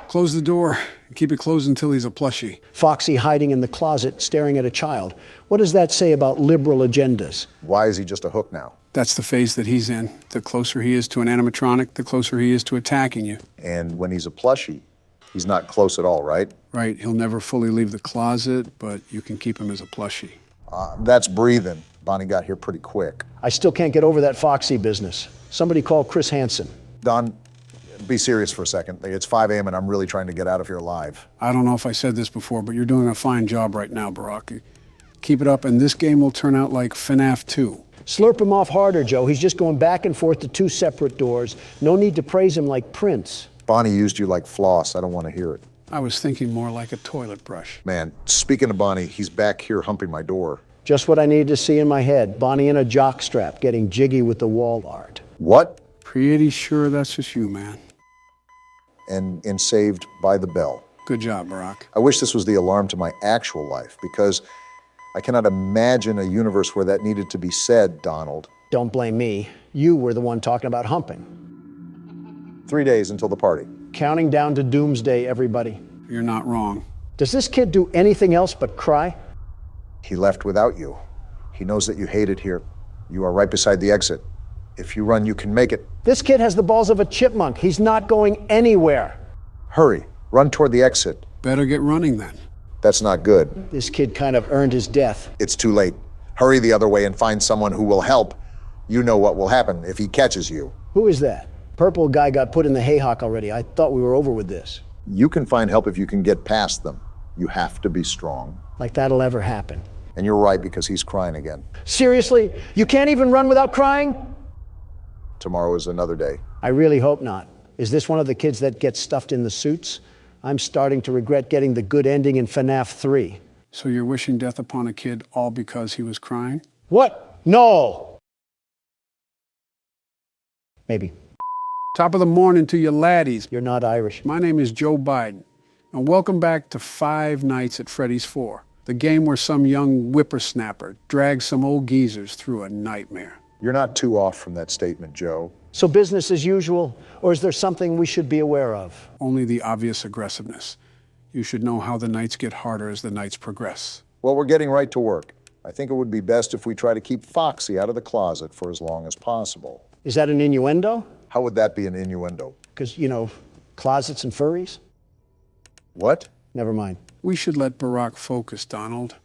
Close the door. Keep it closed until he's a plushie. Foxy hiding in the closet, staring at a child. What does that say about liberal agendas? Why is he just a hook now? That's the phase that he's in. The closer he is to an animatronic, the closer he is to attacking you. And when he's a plushie, he's not close at all, right? Right, he'll never fully leave the closet, but you can keep him as a plushie. That's breathing. Bonnie got here pretty quick. I still can't get over that Foxy business. Somebody call Chris Hansen. Don, be serious for a second. It's 5 a.m. and I'm really trying to get out of here alive. I don't know if I said this before, but you're doing a fine job right now, Barack. Keep it up, and this game will turn out like FNAF 2. Slurp him off harder, Joe. He's just going back and forth to 2 separate doors. No need to praise him like Prince. Bonnie used you like floss. I don't want to hear it. I was thinking more like a toilet brush. Man, speaking of Bonnie, he's back here humping my door. Just what I needed to see in my head. Bonnie in a jockstrap, getting jiggy with the wall art. What? Pretty sure that's just you, man. And Saved by the Bell. Good job, Barack. I wish this was the alarm to my actual life, because I cannot imagine a universe where that needed to be said, Donald. Don't blame me. You were the one talking about humping. 3 days until the party. Counting down to doomsday, everybody. You're not wrong. Does this kid do anything else but cry? He left without you. He knows that you hate it here. You are right beside the exit. If you run, you can make it. This kid has the balls of a chipmunk. He's not going anywhere. Hurry, run toward the exit. Better get running then. That's not good. This kid kind of earned his death. It's too late. Hurry the other way and find someone who will help. You know what will happen if he catches you. Who is that? Purple guy got put in the haycock already. I thought we were over with this. You can find help if you can get past them. You have to be strong. Like that'll ever happen. And you're right, because he's crying again. Seriously? You can't even run without crying? Tomorrow is another day. I really hope not. Is this one of the kids that gets stuffed in the suits? I'm starting to regret getting the good ending in FNAF 3. So you're wishing death upon a kid all because he was crying? What? No! Maybe. Top of the morning to you laddies. You're not Irish. My name is Joe Biden, and welcome back to 5 Nights at Freddy's 4, the game where some young whippersnapper drags some old geezers through a nightmare. You're not too off from that statement, Joe. So business as usual, or is there something we should be aware of? Only the obvious aggressiveness. You should know how the nights get harder as the nights progress. Well, we're getting right to work. I think it would be best if we try to keep Foxy out of the closet for as long as possible. Is that an innuendo? How would that be an innuendo? Because, you know, closets and furries? What? Never mind. We should let Barack focus, Donald.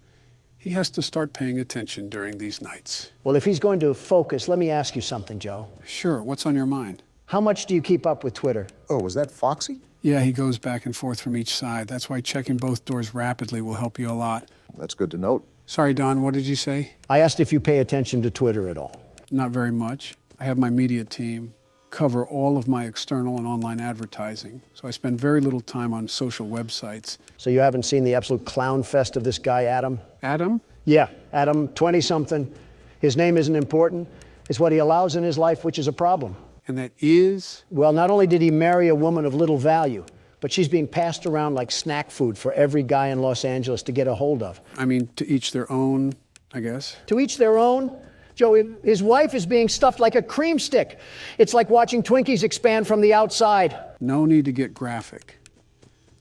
He has to start paying attention during these nights. Well, if he's going to focus, let me ask you something, Joe. Sure, what's on your mind? How much do you keep up with Twitter? Oh, was that Foxy? Yeah, he goes back and forth from each side. That's why checking both doors rapidly will help you a lot. That's good to note. Sorry, Don, what did you say? I asked if you pay attention to Twitter at all. Not very much. I have my media team cover all of my external and online advertising, so I spend very little time on social websites. So you haven't seen the absolute clown fest of this guy, Adam? Adam? Yeah, Adam, 20-something. His name isn't important. It's what he allows in his life, which is a problem. And that is? Well, not only did he marry a woman of little value, but she's being passed around like snack food for every guy in Los Angeles to get a hold of. I mean, to each their own, I guess. To each their own? Joe, his wife is being stuffed like a cream stick. It's like watching Twinkies expand from the outside. No need to get graphic.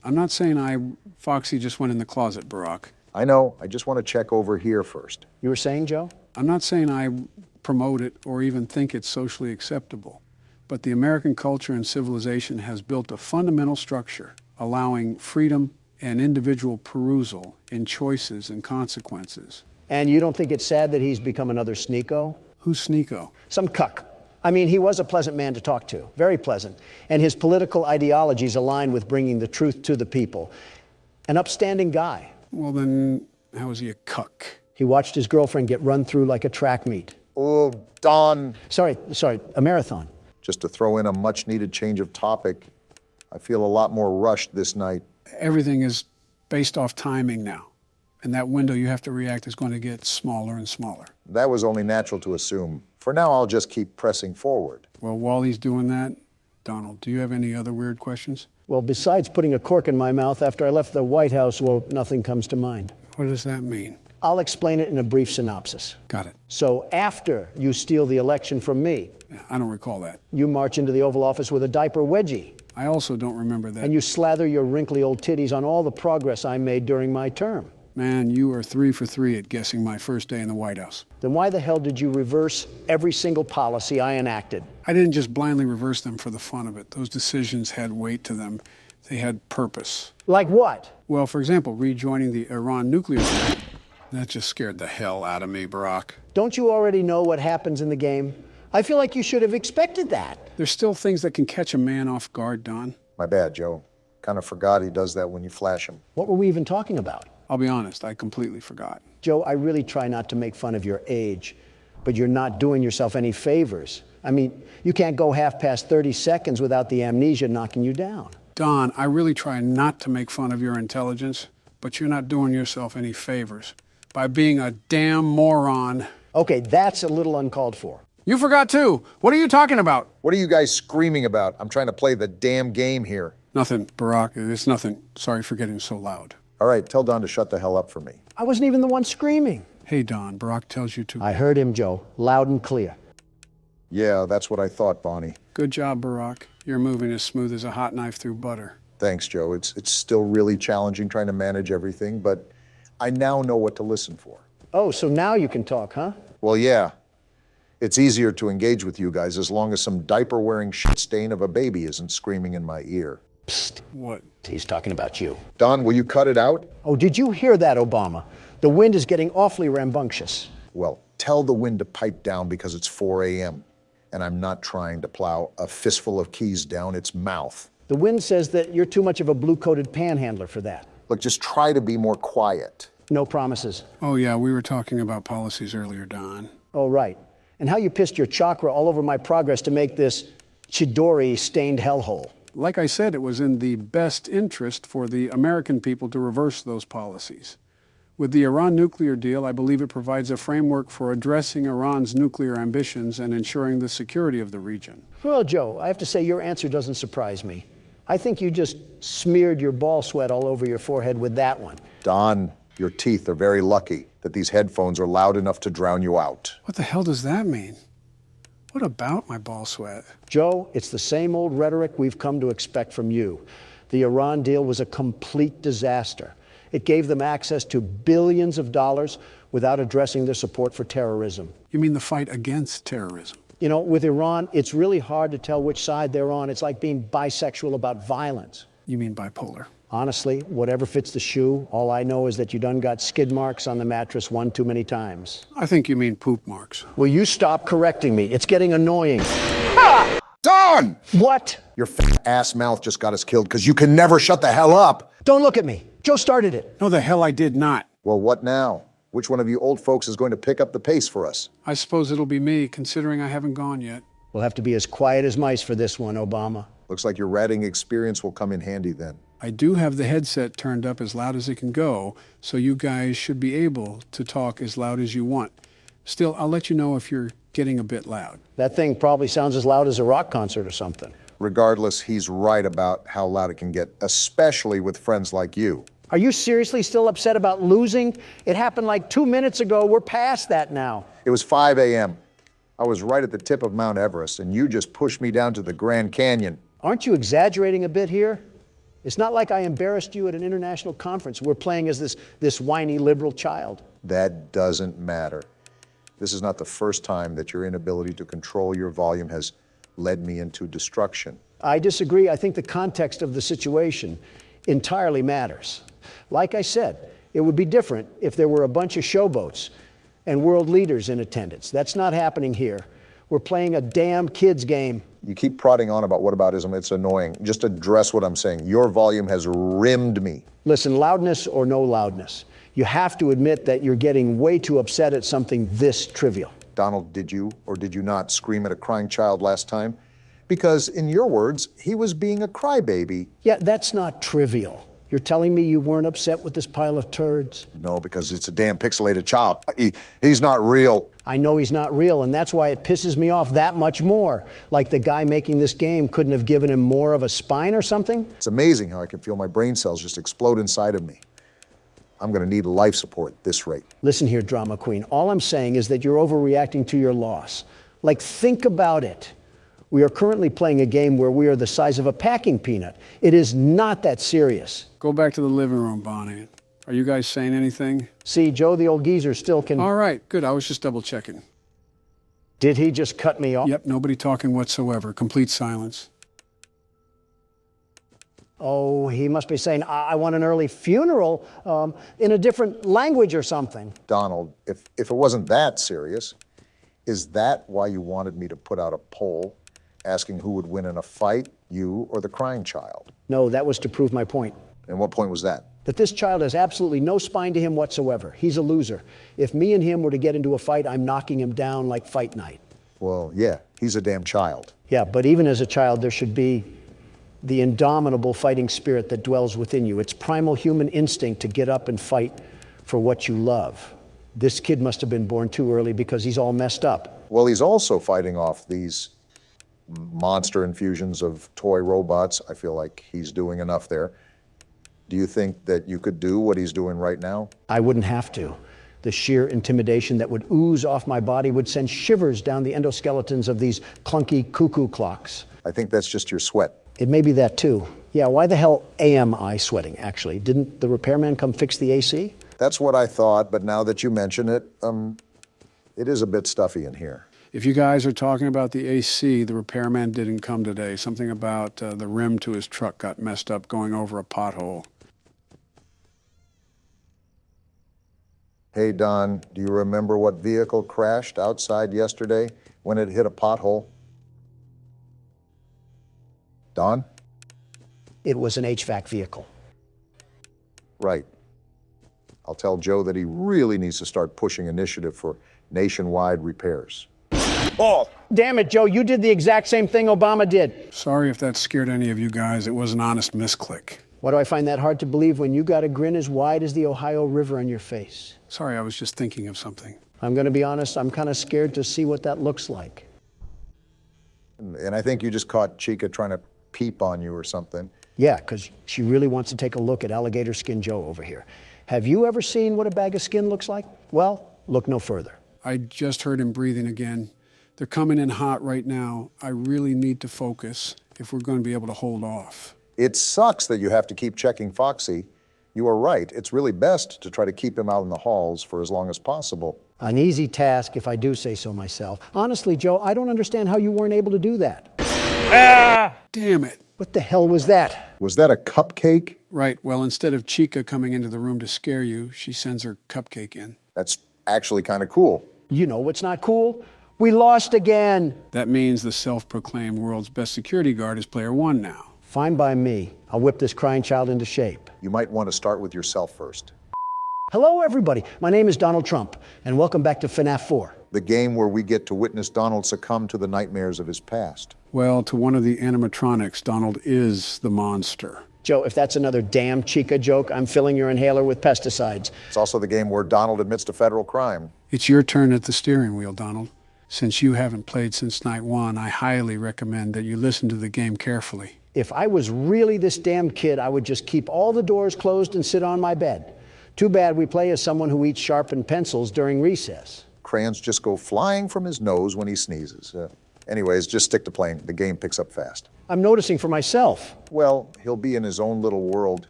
I'm not saying Foxy just went in the closet, Barack. I know. I just want to check over here first. You were saying, Joe? I'm not saying I promote it or even think it's socially acceptable. But the American culture and civilization has built a fundamental structure allowing freedom and individual perusal in choices and consequences. And you don't think it's sad that he's become another sneako? Who's Sneeko? Some cuck. I mean, he was a pleasant man to talk to, very pleasant. And his political ideologies align with bringing the truth to the people. An upstanding guy. Well, then, how is he a cuck? He watched his girlfriend get run through like a track meet. Oh, Don. Sorry, a marathon. Just to throw in a much-needed change of topic, I feel a lot more rushed this night. Everything is based off timing now. And that window you have to react is going to get smaller and smaller. That was only natural to assume. For now, I'll just keep pressing forward. Well, while he's doing that, Donald, do you have any other weird questions? Well, besides putting a cork in my mouth after I left the White House, well, nothing comes to mind. What does that mean? I'll explain it in a brief synopsis. Got it. So after you steal the election from me, Yeah, I don't recall that. you march into the Oval Office with a diaper wedgie, I also don't remember that. and you slather your wrinkly old titties on all the progress I made during my term. Man, you are 3 for 3 at guessing my first day in the White House. Then why the hell did you reverse every single policy I enacted? I didn't just blindly reverse them for the fun of it. Those decisions had weight to them. They had purpose. Like what? Well, for example, rejoining the Iran nuclear deal. That just scared the hell out of me, Barack. Don't you already know what happens in the game? I feel like you should have expected that. There's still things that can catch a man off guard, Don. My bad, Joe. Kind of forgot he does that when you flash him. What were we even talking about? I'll be honest, I completely forgot. Joe, I really try not to make fun of your age, but you're not doing yourself any favors. I mean, you can't go half past 30 seconds without the amnesia knocking you down. Don, I really try not to make fun of your intelligence, but you're not doing yourself any favors by being a damn moron. Okay, that's a little uncalled for. You forgot too. What are you talking about? What are you guys screaming about? I'm trying to play the damn game here. Nothing, Barack. It's nothing. Sorry for getting so loud. All right, tell Don to shut the hell up for me. I wasn't even the one screaming. Hey, Don, Barack tells you to. I heard him, Joe, loud and clear. Yeah, that's what I thought, Bonnie. Good job, Barack. You're moving as smooth as a hot knife through butter. Thanks, Joe. It's still really challenging trying to manage everything, but I now know what to listen for. Oh, so now you can talk, huh? Well, yeah. It's easier to engage with you guys as long as some diaper-wearing shit stain of a baby isn't screaming in my ear. Psst. What? He's talking about you. Don, will you cut it out? Oh, did you hear that, Obama? The wind is getting awfully rambunctious. Well, tell the wind to pipe down because it's 4 a.m. and I'm not trying to plow a fistful of keys down its mouth. The wind says that you're too much of a blue-coated panhandler for that. Look, just try to be more quiet. No promises. Oh, yeah, we were talking about policies earlier, Don. Oh, right. And how you pissed your chakra all over my progress to make this Chidori-stained hellhole. Like I said, it was in the best interest for the American people to reverse those policies. With the Iran nuclear deal, I believe it provides a framework for addressing Iran's nuclear ambitions and ensuring the security of the region. Well, Joe, I have to say your answer doesn't surprise me. I think you just smeared your ball sweat all over your forehead with that one. Don, your teeth are very lucky that these headphones are loud enough to drown you out. What the hell does that mean? What about my ball sweat? Joe, it's the same old rhetoric we've come to expect from you. The Iran deal was a complete disaster. It gave them access to billions of dollars without addressing their support for terrorism. You mean the fight against terrorism? You know, with Iran, it's really hard to tell which side they're on. It's like being bisexual about violence. You mean bipolar? Honestly, whatever fits the shoe, all I know is that you done got skid marks on the mattress one too many times. I think you mean poop marks. Will you stop correcting me? It's getting annoying. Don! What? Your fat ass mouth just got us killed because you can never shut the hell up. Don't look at me. Joe started it. No, the hell I did not. Well, what now? Which one of you old folks is going to pick up the pace for us? I suppose it'll be me, considering I haven't gone yet. We'll have to be as quiet as mice for this one, Obama. Looks like your ratting experience will come in handy then. I do have the headset turned up as loud as it can go, so you guys should be able to talk as loud as you want. Still, I'll let you know if you're getting a bit loud. That thing probably sounds as loud as a rock concert or something. Regardless, he's right about how loud it can get, especially with friends like you. Are you seriously still upset about losing? It happened like 2 minutes ago. We're past that now. It was 5 a.m. I was right at the tip of Mount Everest, and you just pushed me down to the Grand Canyon. Aren't you exaggerating a bit here? It's not like I embarrassed you at an international conference. We're playing as this whiny liberal child. That doesn't matter. This is not the first time that your inability to control your volume has led me into destruction. I disagree. I think the context of the situation entirely matters. Like I said, it would be different if there were a bunch of showboats and world leaders in attendance. That's not happening here. We're playing a damn kids game. You keep prodding on about whataboutism. It's annoying. Just address what I'm saying. Your volume has rimmed me. Listen, loudness or no loudness, you have to admit that you're getting way too upset at something this trivial. Donald, did you or did you not scream at a crying child last time? Because in your words, he was being a crybaby. Yeah, that's not trivial. You're telling me you weren't upset with this pile of turds? No, because it's a damn pixelated child. He's not real. I know he's not real, and that's why it pisses me off that much more. Like the guy making this game couldn't have given him more of a spine or something? It's amazing how I can feel my brain cells just explode inside of me. I'm going to need life support at this rate. Listen here, drama queen. All I'm saying is that you're overreacting to your loss. Like, think about it. We are currently playing a game where we are the size of a packing peanut. It is not that serious. Go back to the living room, Bonnie. Are you guys saying anything? See, Joe, the old geezer still can... All right, good. I was just double checking. Did he just cut me off? Yep, nobody talking whatsoever. Complete silence. Oh, he must be saying, I want an early funeral in a different language or something. Donald, if it wasn't that serious, is that why you wanted me to put out a poll asking who would win in a fight, you or the crying child? No, that was to prove my point. And what point was that? That this child has absolutely no spine to him whatsoever. He's a loser. If me and him were to get into a fight, I'm knocking him down like fight night. Well, yeah, he's a damn child. Yeah, but even as a child, there should be the indomitable fighting spirit that dwells within you. It's primal human instinct to get up and fight for what you love. This kid must have been born too early because he's all messed up. Well, he's also fighting off these monster infusions of toy robots. I feel like he's doing enough there. Do you think that you could do what he's doing right now? I wouldn't have to. The sheer intimidation that would ooze off my body would send shivers down the endoskeletons of these clunky cuckoo clocks. I think that's just your sweat. It may be that too. Yeah, why the hell am I sweating, actually? Didn't the repairman come fix the AC? That's what I thought, but now that you mention it, it is a bit stuffy in here. If you guys are talking about the AC, the repairman didn't come today. Something about the rim to his truck got messed up going over a pothole. Hey, Don, do you remember what vehicle crashed outside yesterday when it hit a pothole? Don? It was an HVAC vehicle. Right. I'll tell Joe that he really needs to start pushing initiative for nationwide repairs. Oh! Damn it, Joe, you did the exact same thing Obama did. Sorry if that scared any of you guys. It was an honest misclick. Why do I find that hard to believe when you got a grin as wide as the Ohio River on your face? Sorry, I was just thinking of something. I'm going to be honest, I'm kind of scared to see what that looks like. And I think you just caught Chica trying to peep on you or something. Yeah, because she really wants to take a look at Alligator Skin Joe over here. Have you ever seen what a bag of skin looks like? Well, look no further. I just heard him breathing again. They're coming in hot right now. I really need to focus if we're going to be able to hold off. It sucks that you have to keep checking Foxy. You are right. It's really best to try to keep him out in the halls for as long as possible. An easy task, if I do say so myself. Honestly, Joe, I don't understand how you weren't able to do that. Damn it. What the hell was that? Was that a cupcake? Right. Well, instead of Chica coming into the room to scare you, she sends her cupcake in. That's actually kind of cool. You know what's not cool? We lost again. That means the self-proclaimed world's best security guard is player one now. Fine by me. I'll whip this crying child into shape. You might want to start with yourself first. Hello, everybody. My name is Donald Trump, and welcome back to FNAF 4. The game where we get to witness Donald succumb to the nightmares of his past. Well, to one of the animatronics, Donald is the monster. Joe, if that's another damn Chica joke, I'm filling your inhaler with pesticides. It's also the game where Donald admits to federal crime. It's your turn at the steering wheel, Donald. Since you haven't played since night one, I highly recommend that you listen to the game carefully. If I was really this damn kid, I would just keep all the doors closed and sit on my bed. Too bad we play as someone who eats sharpened pencils during recess. Crayons just go flying from his nose when he sneezes. Anyways, just stick to playing. The game picks up fast. I'm noticing for myself. Well, he'll be in his own little world.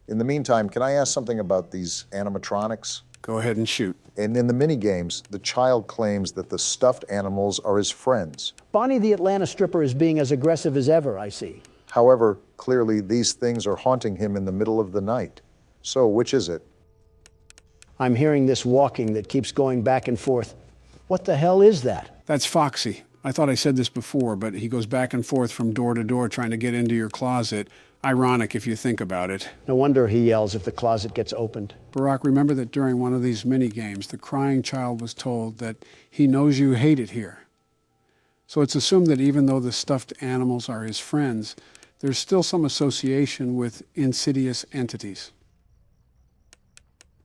In the meantime, can I ask something about these animatronics? Go ahead and shoot. And in the mini-games, the child claims that the stuffed animals are his friends. Bonnie the Atlanta stripper is being as aggressive as ever, I see. However, clearly these things are haunting him in the middle of the night. So, which is it? I'm hearing this walking that keeps going back and forth. What the hell is that? That's Foxy. I thought I said this before, but he goes back and forth from door to door trying to get into your closet. Ironic if you think about it. No wonder he yells if the closet gets opened. Barack, remember that during one of these mini games, the crying child was told that he knows you hate it here. So it's assumed that even though the stuffed animals are his friends, there's still some association with insidious entities.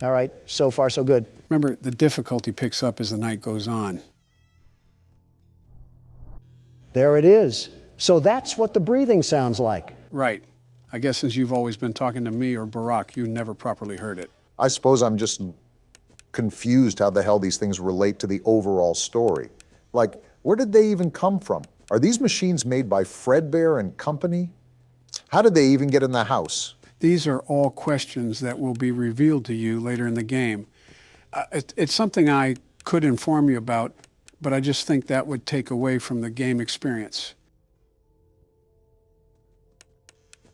All right, so far so good. Remember, the difficulty picks up as the night goes on. There it is. So that's what the breathing sounds like. Right. I guess since you've always been talking to me or Barack, you never properly heard it. I suppose I'm just confused how the hell these things relate to the overall story. Like, where did they even come from? Are these machines made by Fredbear and Company? How did they even get in the house? These are all questions that will be revealed to you later in the game. It's something I could inform you about, but I just think that would take away from the game experience.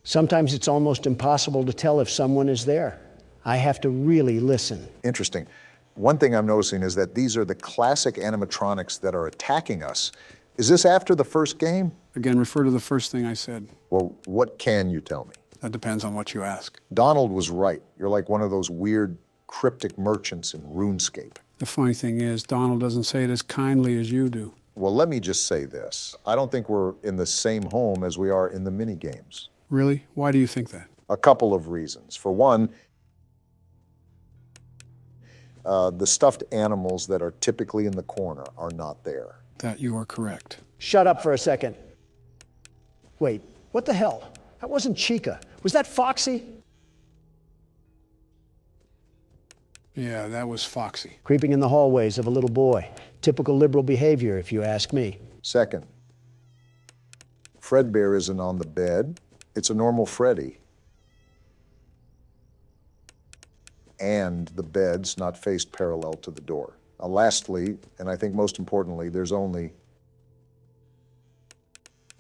Sometimes it's almost impossible to tell if someone is there. I have to really listen. Interesting. One thing I'm noticing is that these are the classic animatronics that are attacking us. Is this after the first game? Again, refer to the first thing I said. Well, what can you tell me? That depends on what you ask. Donald was right. You're like one of those weird cryptic merchants in RuneScape. The funny thing is, Donald doesn't say it as kindly as you do. Well, let me just say this. I don't think we're in the same home as we are in the mini-games. Really? Why do you think that? A couple of reasons. For one, the stuffed animals that are typically in the corner are not there. That you are correct. Shut up for a second. Wait, what the hell? That wasn't Chica. Was that Foxy? Yeah, that was Foxy. Creeping in the hallways of a little boy. Typical liberal behavior, if you ask me. Second, Fredbear isn't on the bed. It's a normal Freddy. And the bed's not faced parallel to the door. Now, lastly, and I think most importantly, there's only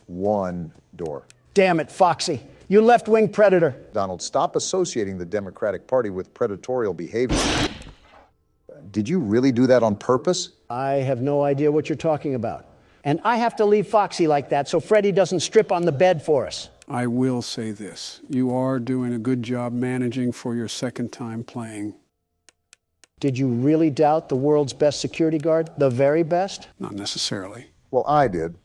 one door. Damn it, Foxy. You left-wing predator. Donald, stop associating the Democratic Party with predatorial behavior. Did you really do that on purpose? I have no idea what you're talking about. And I have to leave Foxy like that so Freddy doesn't strip on the bed for us. I will say this. You are doing a good job managing for your second time playing. Did you really doubt the world's best security guard? The very best? Not necessarily. Well, I did.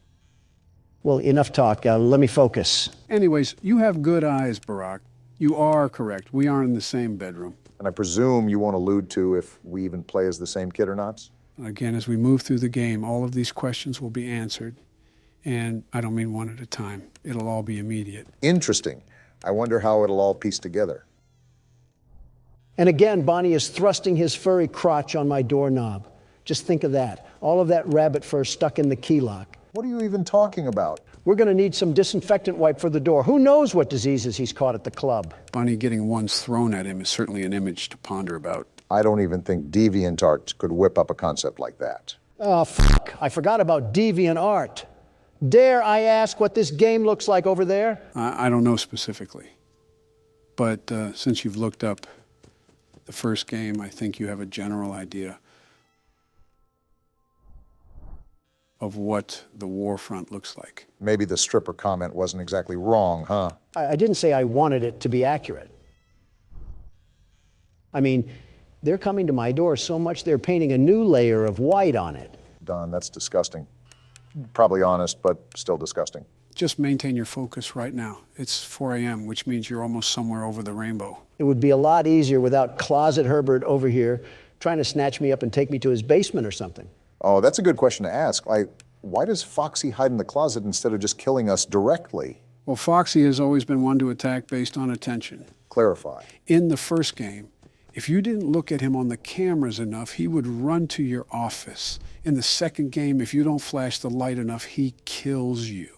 Well, enough talk. Let me focus. Anyways, you have good eyes, Barack. You are correct. We aren't in the same bedroom. And I presume you won't allude to if we even play as the same kid or not? Again, as we move through the game, all of these questions will be answered. And I don't mean one at a time. It'll all be immediate. Interesting. I wonder how it'll all piece together. And again, Bonnie is thrusting his furry crotch on my doorknob. Just think of that. All of that rabbit fur stuck in the key lock. What are you even talking about? We're going to need some disinfectant wipe for the door. Who knows what diseases he's caught at the club? Bunny getting ones thrown at him is certainly an image to ponder about. I don't even think DeviantArt could whip up a concept like that. Oh, fuck. I forgot about DeviantArt. Dare I ask what this game looks like over there? I don't know specifically. But since you've looked up the first game, I think you have a general idea of what the war front looks like. Maybe the stripper comment wasn't exactly wrong, huh? I didn't say I wanted it to be accurate. I mean, they're coming to my door so much they're painting a new layer of white on it. Don, that's disgusting. Probably honest, but still disgusting. Just maintain your focus right now. It's 4 a.m., which means you're almost somewhere over the rainbow. It would be a lot easier without Closet Herbert over here trying to snatch me up and take me to his basement or something. Oh, that's a good question to ask. Why does Foxy hide in the closet instead of just killing us directly? Well, Foxy has always been one to attack based on attention. Clarify. In the first game, if you didn't look at him on the cameras enough, he would run to your office. In the second game, if you don't flash the light enough, he kills you.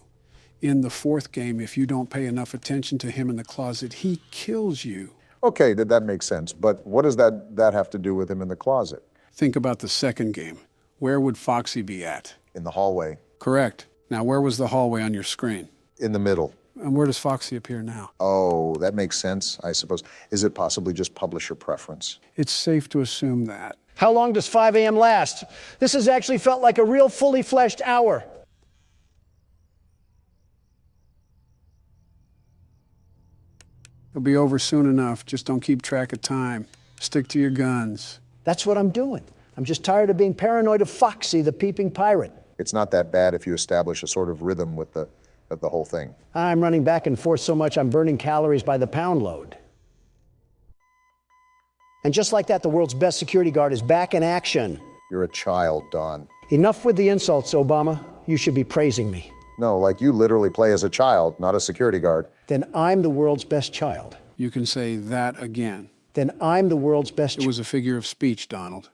In the fourth game, if you don't pay enough attention to him in the closet, he kills you. Okay, that makes sense. But what does that have to do with him in the closet? Think about the second game. Where would Foxy be at? In the hallway. Correct. Now, where was the hallway on your screen? In the middle. And where does Foxy appear now? Oh, that makes sense, I suppose. Is it possibly just publisher preference? It's safe to assume that. How long does 5 a.m. last? This has actually felt like a real fully fleshed hour. It'll be over soon enough. Just don't keep track of time. Stick to your guns. That's what I'm doing. I'm just tired of being paranoid of Foxy, the peeping pirate. It's not that bad if you establish a sort of rhythm with the whole thing. I'm running back and forth so much I'm burning calories by the pound load. And just like that, the world's best security guard is back in action. You're a child, Don. Enough with the insults, Obama. You should be praising me. No, like you literally play as a child, not a security guard. Then I'm the world's best child. You can say that again. Then I'm the world's best It was a figure of speech, Donald.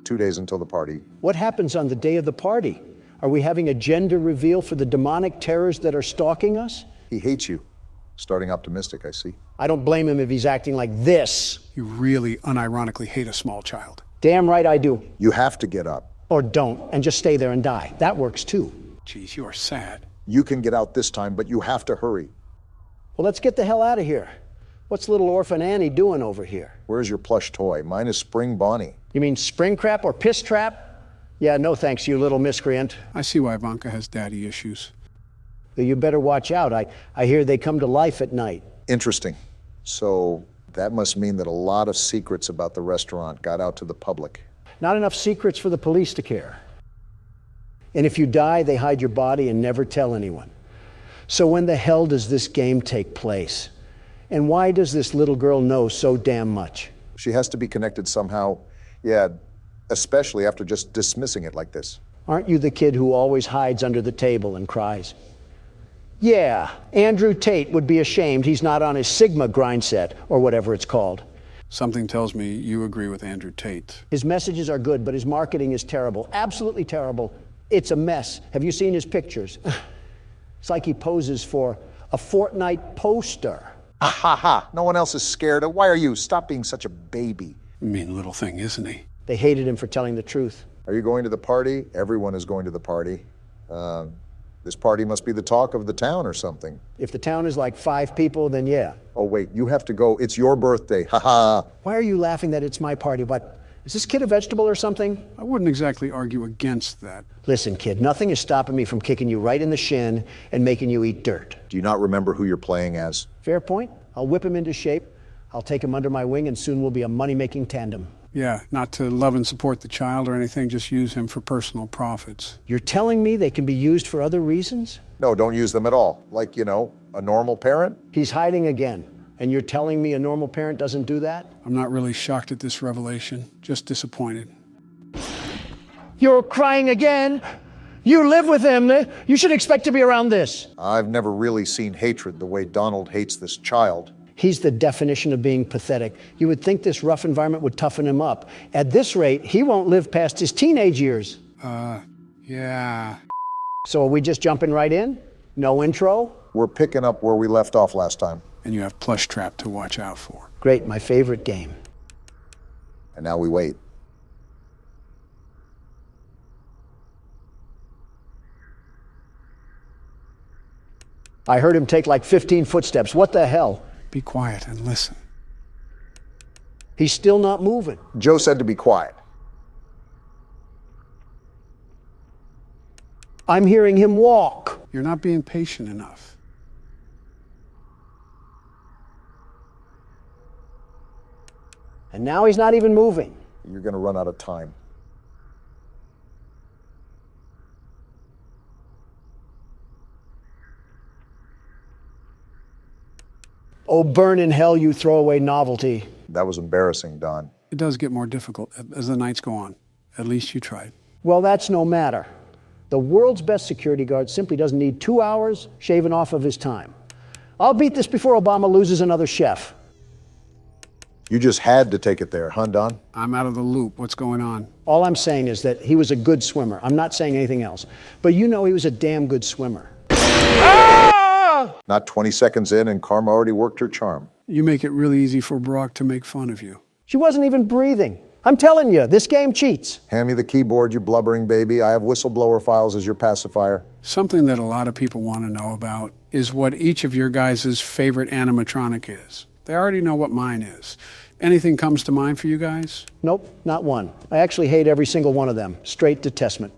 2 days until the party. What happens on the day of the party? Are we having a gender reveal for the demonic terrors that are stalking us? He hates you. Starting optimistic, I see. I don't blame him if he's acting like this. You really unironically hate a small child. Damn right I do. You have to get up. Or don't, and just stay there and die. That works too. Geez, you are sad. You can get out this time, but you have to hurry. Well, let's get the hell out of here. What's little orphan Annie doing over here? Where's your plush toy? Mine is Spring Bonnie. You mean spring crap or piss trap? Yeah, no thanks, you little miscreant. I see why Ivanka has daddy issues. You better watch out. I hear they come to life at night. Interesting. So that must mean that a lot of secrets about the restaurant got out to the public. Not enough secrets for the police to care. And if you die, they hide your body and never tell anyone. So when the hell does this game take place? And why does this little girl know so damn much? She has to be connected somehow. Yeah, especially after just dismissing it like this. Aren't you the kid who always hides under the table and cries? Yeah, Andrew Tate would be ashamed he's not on his Sigma grind set, or whatever it's called. Something tells me you agree with Andrew Tate. His messages are good, but his marketing is terrible. Absolutely terrible. It's a mess. Have you seen his pictures? It's like he poses for a Fortnite poster. Ah ha ha! No one else is scared. Why are you? Stop being such a baby. Mean little thing, isn't he? They hated him for telling the truth. Are you going to the party? Everyone is going to the party. This party must be the talk of the town or something. If the town is like 5 people, then yeah. Oh, wait, you have to go. It's your birthday. Ha ha. Why are you laughing that it's my party? What? Is this kid a vegetable or something? I wouldn't exactly argue against that. Listen, kid, nothing is stopping me from kicking you right in the shin and making you eat dirt. Do you not remember who you're playing as? Fair point. I'll whip him into shape. I'll take him under my wing, and soon we'll be a money-making tandem. Yeah, not to love and support the child or anything, just use him for personal profits. You're telling me they can be used for other reasons? No, don't use them at all. Like, you know, a normal parent? He's hiding again. And you're telling me a normal parent doesn't do that? I'm not really shocked at this revelation, just disappointed. You're crying again? You live with him. You should expect to be around this. I've never really seen hatred the way Donald hates this child. He's the definition of being pathetic. You would think this rough environment would toughen him up. At this rate, he won't live past his teenage years. Yeah. So are we just jumping right in? No intro? We're picking up where we left off last time. And you have Plush Trap to watch out for. Great, my favorite game. And now we wait. I heard him take like 15 footsteps. What the hell? Be quiet and listen. He's still not moving. Joe said to be quiet. I'm hearing him walk. You're not being patient enough. And now he's not even moving. You're going to run out of time. Oh, burn in hell, you throwaway novelty. That was embarrassing, Don. It does get more difficult as the nights go on. At least you tried. Well, that's no matter. The world's best security guard simply doesn't need 2 hours shaving off of his time. I'll beat this before Obama loses another chef. You just had to take it there, huh, Don? I'm out of the loop. What's going on? All I'm saying is that he was a good swimmer. I'm not saying anything else. But you know he was a damn good swimmer. Not 20 seconds in, and Karma already worked her charm. You make it really easy for Brock to make fun of you. She wasn't even breathing. I'm telling you, this game cheats. Hand me the keyboard, you blubbering baby. I have whistleblower files as your pacifier. Something that a lot of people want to know about is what each of your guys' favorite animatronic is. They already know what mine is. Anything comes to mind for you guys? Nope, not one. I actually hate every single one of them. Straight detestment.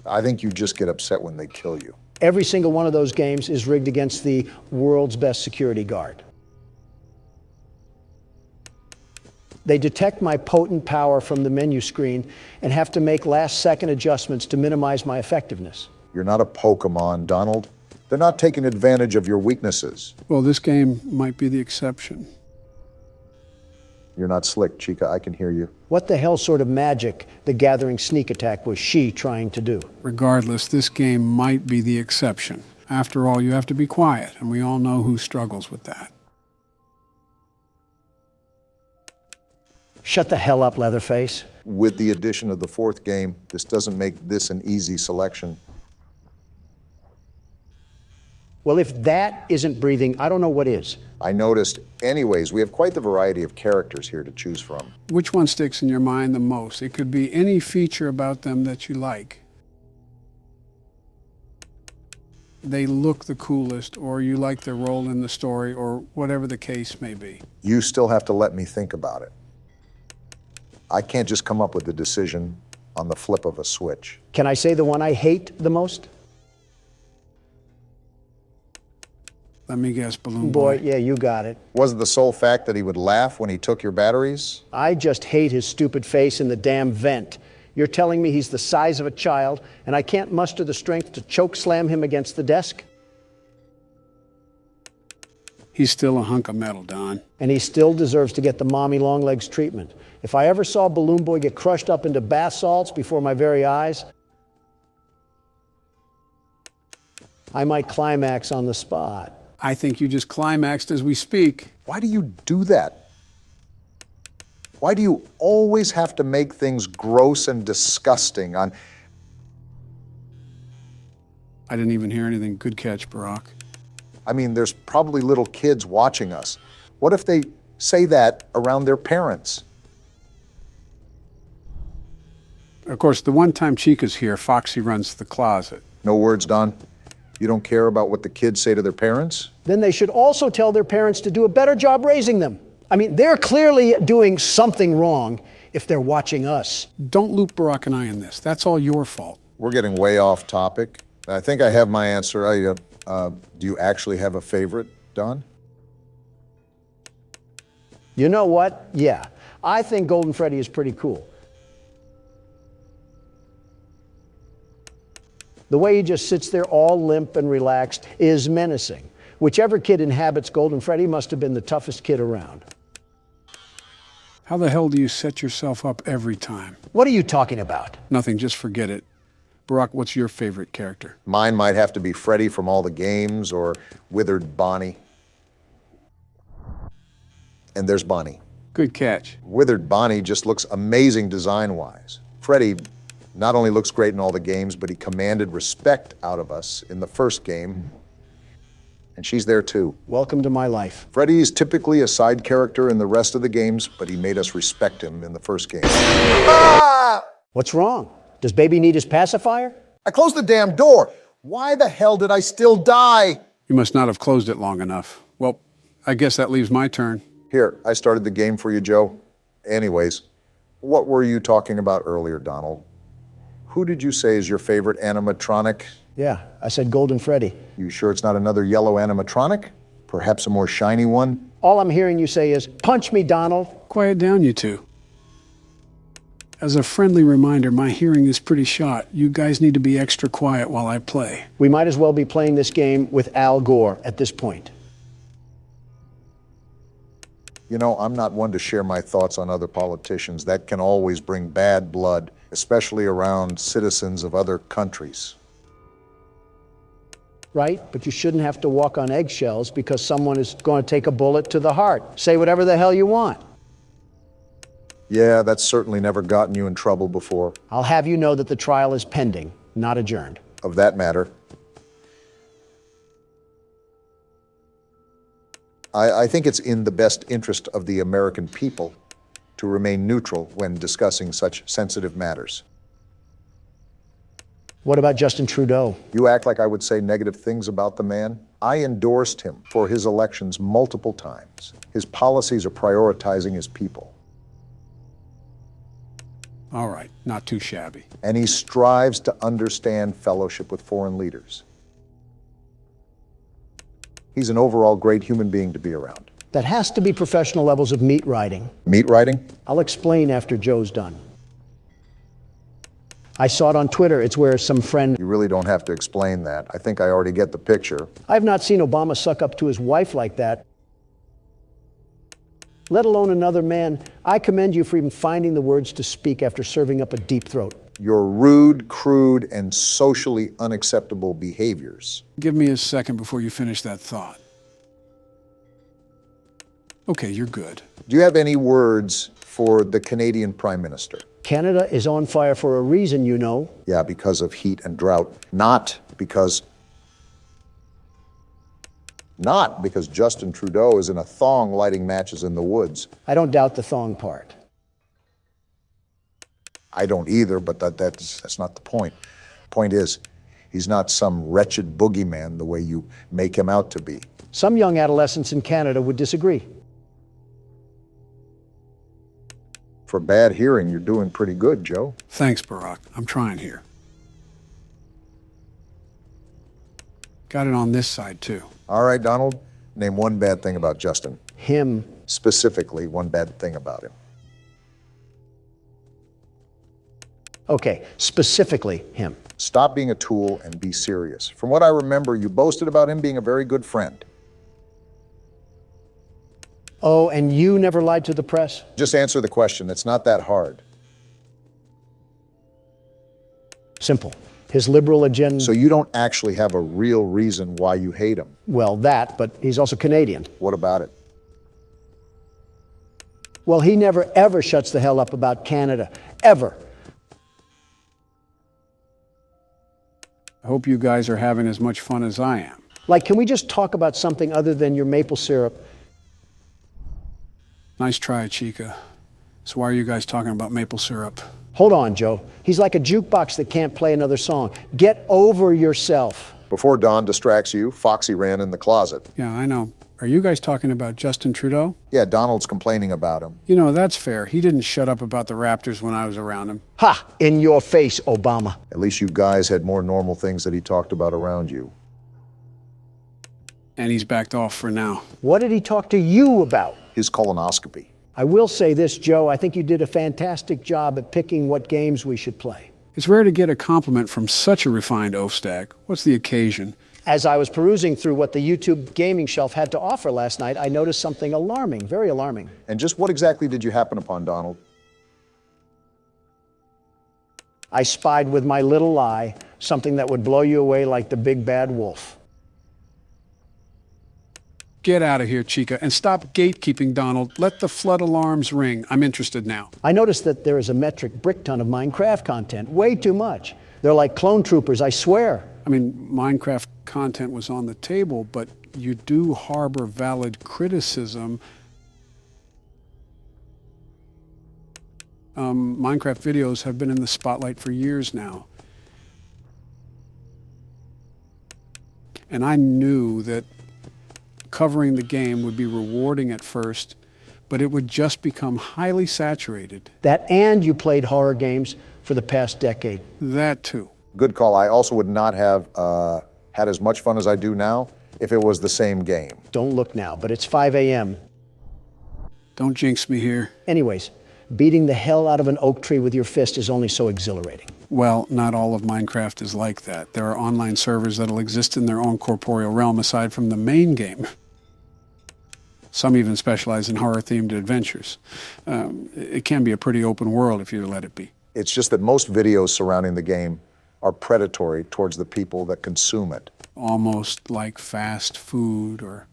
I think you just get upset when they kill you. Every single one of those games is rigged against the world's best security guard. They detect my potent power from the menu screen and have to make last-second adjustments to minimize my effectiveness. You're not a Pokemon, Donald. They're not taking advantage of your weaknesses. Well, this game might be the exception. You're not slick, Chica. I can hear you. What the hell sort of magic the Gathering sneak attack was she trying to do? Regardless, this game might be the exception. After all, you have to be quiet, and we all know who struggles with that. Shut the hell up, Leatherface. With the addition of the fourth game, this doesn't make this an easy selection. Well, if that isn't breathing, I don't know what is. I noticed. Anyways, we have quite the variety of characters here to choose from. Which one sticks in your mind the most? It could be any feature about them that you like. They look the coolest, or you like their role in the story, or whatever the case may be. You still have to let me think about it. I can't just come up with a decision on the flip of a switch. Can I say the one I hate the most? Let me guess, Balloon Boy, Boy. yeah, you got it. Was it the sole fact that he would laugh when he took your batteries? I just hate his stupid face in the damn vent. You're telling me he's the size of a child, and I can't muster the strength to choke slam him against the desk? He's still a hunk of metal, Don. And he still deserves to get the mommy long legs treatment. If I ever saw Balloon Boy get crushed up into bath salts before my very eyes, I might climax on the spot. I think you just climaxed as we speak. Why do you do that? Why do you always have to make things gross and disgusting on... I didn't even hear anything. Good catch, Barack. I mean, there's probably little kids watching us. What if they say that around their parents? Of course, the one time Chica's here, Foxy runs the closet. No words, Don? You don't care about what the kids say to their parents? Then they should also tell their parents to do a better job raising them. I mean, they're clearly doing something wrong if they're watching us. Don't loop Barack and I in this. That's all your fault. We're getting way off topic. I think I have my answer. Do you actually have a favorite, Don? You know what? Yeah, I think Golden Freddy is pretty cool. The way he just sits there all limp and relaxed is menacing. Whichever kid inhabits Golden Freddy must have been the toughest kid around. How the hell do you set yourself up every time? What are you talking about? Nothing, just forget it. Barack, what's your favorite character? Mine might have to be Freddy from all the games, or Withered Bonnie. And there's Bonnie. Good catch. Withered Bonnie just looks amazing design-wise. Freddy not only looks great in all the games, but he commanded respect out of us in the first game. And she's there too. Welcome to my life. Freddy is typically a side character in the rest of the games, but he made us respect him in the first game. What's wrong? Does baby need his pacifier? I closed the damn door. Why the hell did I still die? You must not have closed it long enough. Well, I guess that leaves my turn. Here, I started the game for you, Joe. Anyways, what were you talking about earlier, Donald? Who did you say is your favorite animatronic? Yeah, I said Golden Freddy. You sure it's not another yellow animatronic? Perhaps a more shiny one? All I'm hearing you say is, punch me, Donald. Quiet down, you two. As a friendly reminder, my hearing is pretty shot. You guys need to be extra quiet while I play. We might as well be playing this game with Al Gore at this point. You know, I'm not one to share my thoughts on other politicians. That can always bring bad blood, especially around citizens of other countries. Right? But you shouldn't have to walk on eggshells because someone is going to take a bullet to the heart. Say whatever the hell you want. Yeah, that's certainly never gotten you in trouble before. I'll have you know that the trial is pending, not adjourned. Of that matter, I think it's in the best interest of the American people to remain neutral when discussing such sensitive matters. What about Justin Trudeau? You act like I would say negative things about the man. I endorsed him for his elections multiple times. His policies are prioritizing his people. All right, not too shabby. And he strives to understand fellowship with foreign leaders. He's an overall great human being to be around. That has to be professional levels of meat riding. Meat riding? I'll explain after Joe's done. I saw it on Twitter. It's where some friend... You really don't have to explain that. I think I already get the picture. I've not seen Obama suck up to his wife like that, let alone another man. I commend you for even finding the words to speak after serving up a deep throat. Your rude, crude, and socially unacceptable behaviors. Give me a second before you finish that thought. Okay, you're good. Do you have any words for the Canadian Prime Minister? Canada is on fire for a reason, you know. Yeah, because of heat and drought. Not because Justin Trudeau is in a thong lighting matches in the woods. I don't doubt the thong part. I don't either, but that's not the point. Point is, he's not some wretched boogeyman the way you make him out to be. Some young adolescents in Canada would disagree. For bad hearing, you're doing pretty good, Joe. Thanks, Barack. I'm trying here. Got it on this side, too. All right, Donald, name one bad thing about Justin. Him. Specifically, one bad thing about him. Okay, specifically him. Stop being a tool and be serious. From what I remember, you boasted about him being a very good friend. Oh, and you never lied to the press? Just answer the question. It's not that hard. Simple. His liberal agenda... So you don't actually have a real reason why you hate him? Well, that, but he's also Canadian. What about it? Well, he never, ever shuts the hell up about Canada. Ever. I hope you guys are having as much fun as I am. Like, can we just talk about something other than your maple syrup? Nice try, Chica. So why are you guys talking about maple syrup? Hold on, Joe. He's like a jukebox that can't play another song. Get over yourself. Before Don distracts you, Foxy ran in the closet. Yeah, I know. Are you guys talking about Justin Trudeau? Yeah, Donald's complaining about him. You know, that's fair. He didn't shut up about the Raptors when I was around him. Ha! In your face, Obama. At least you guys had more normal things that he talked about around you. And he's backed off for now. What did he talk to you about? His colonoscopy. I will say this, Joe. I think you did a fantastic job at picking what games we should play. It's rare to get a compliment from such a refined oaf-stag. What's the occasion? As I was perusing through what the YouTube gaming shelf had to offer last night, I noticed something alarming, very alarming. And just what exactly did you happen upon, Donald? I spied with my little eye something that would blow you away like the big bad wolf. Get out of here, Chica, and stop gatekeeping, Donald. Let the flood alarms ring. I'm interested now. I noticed that there is a metric brick ton of Minecraft content. Way too much. They're like clone troopers, I swear. I mean, Minecraft content was on the table, but you do harbor valid criticism. Minecraft videos have been in the spotlight for years now. And I knew that covering the game would be rewarding at first, but it would just become highly saturated. That and you played horror games for the past decade. That too. Good call. I also would not have had as much fun as I do now if it was the same game. Don't look now, but it's 5 a.m. Don't jinx me here. Anyways, beating the hell out of an oak tree with your fist is only so exhilarating. Well, not all of Minecraft is like that. There are online servers that'll exist in their own corporeal realm aside from the main game. Some even specialize in horror-themed adventures. It can be a pretty open world if you let it be. It's just that most videos surrounding the game are predatory towards the people that consume it. Almost like fast food or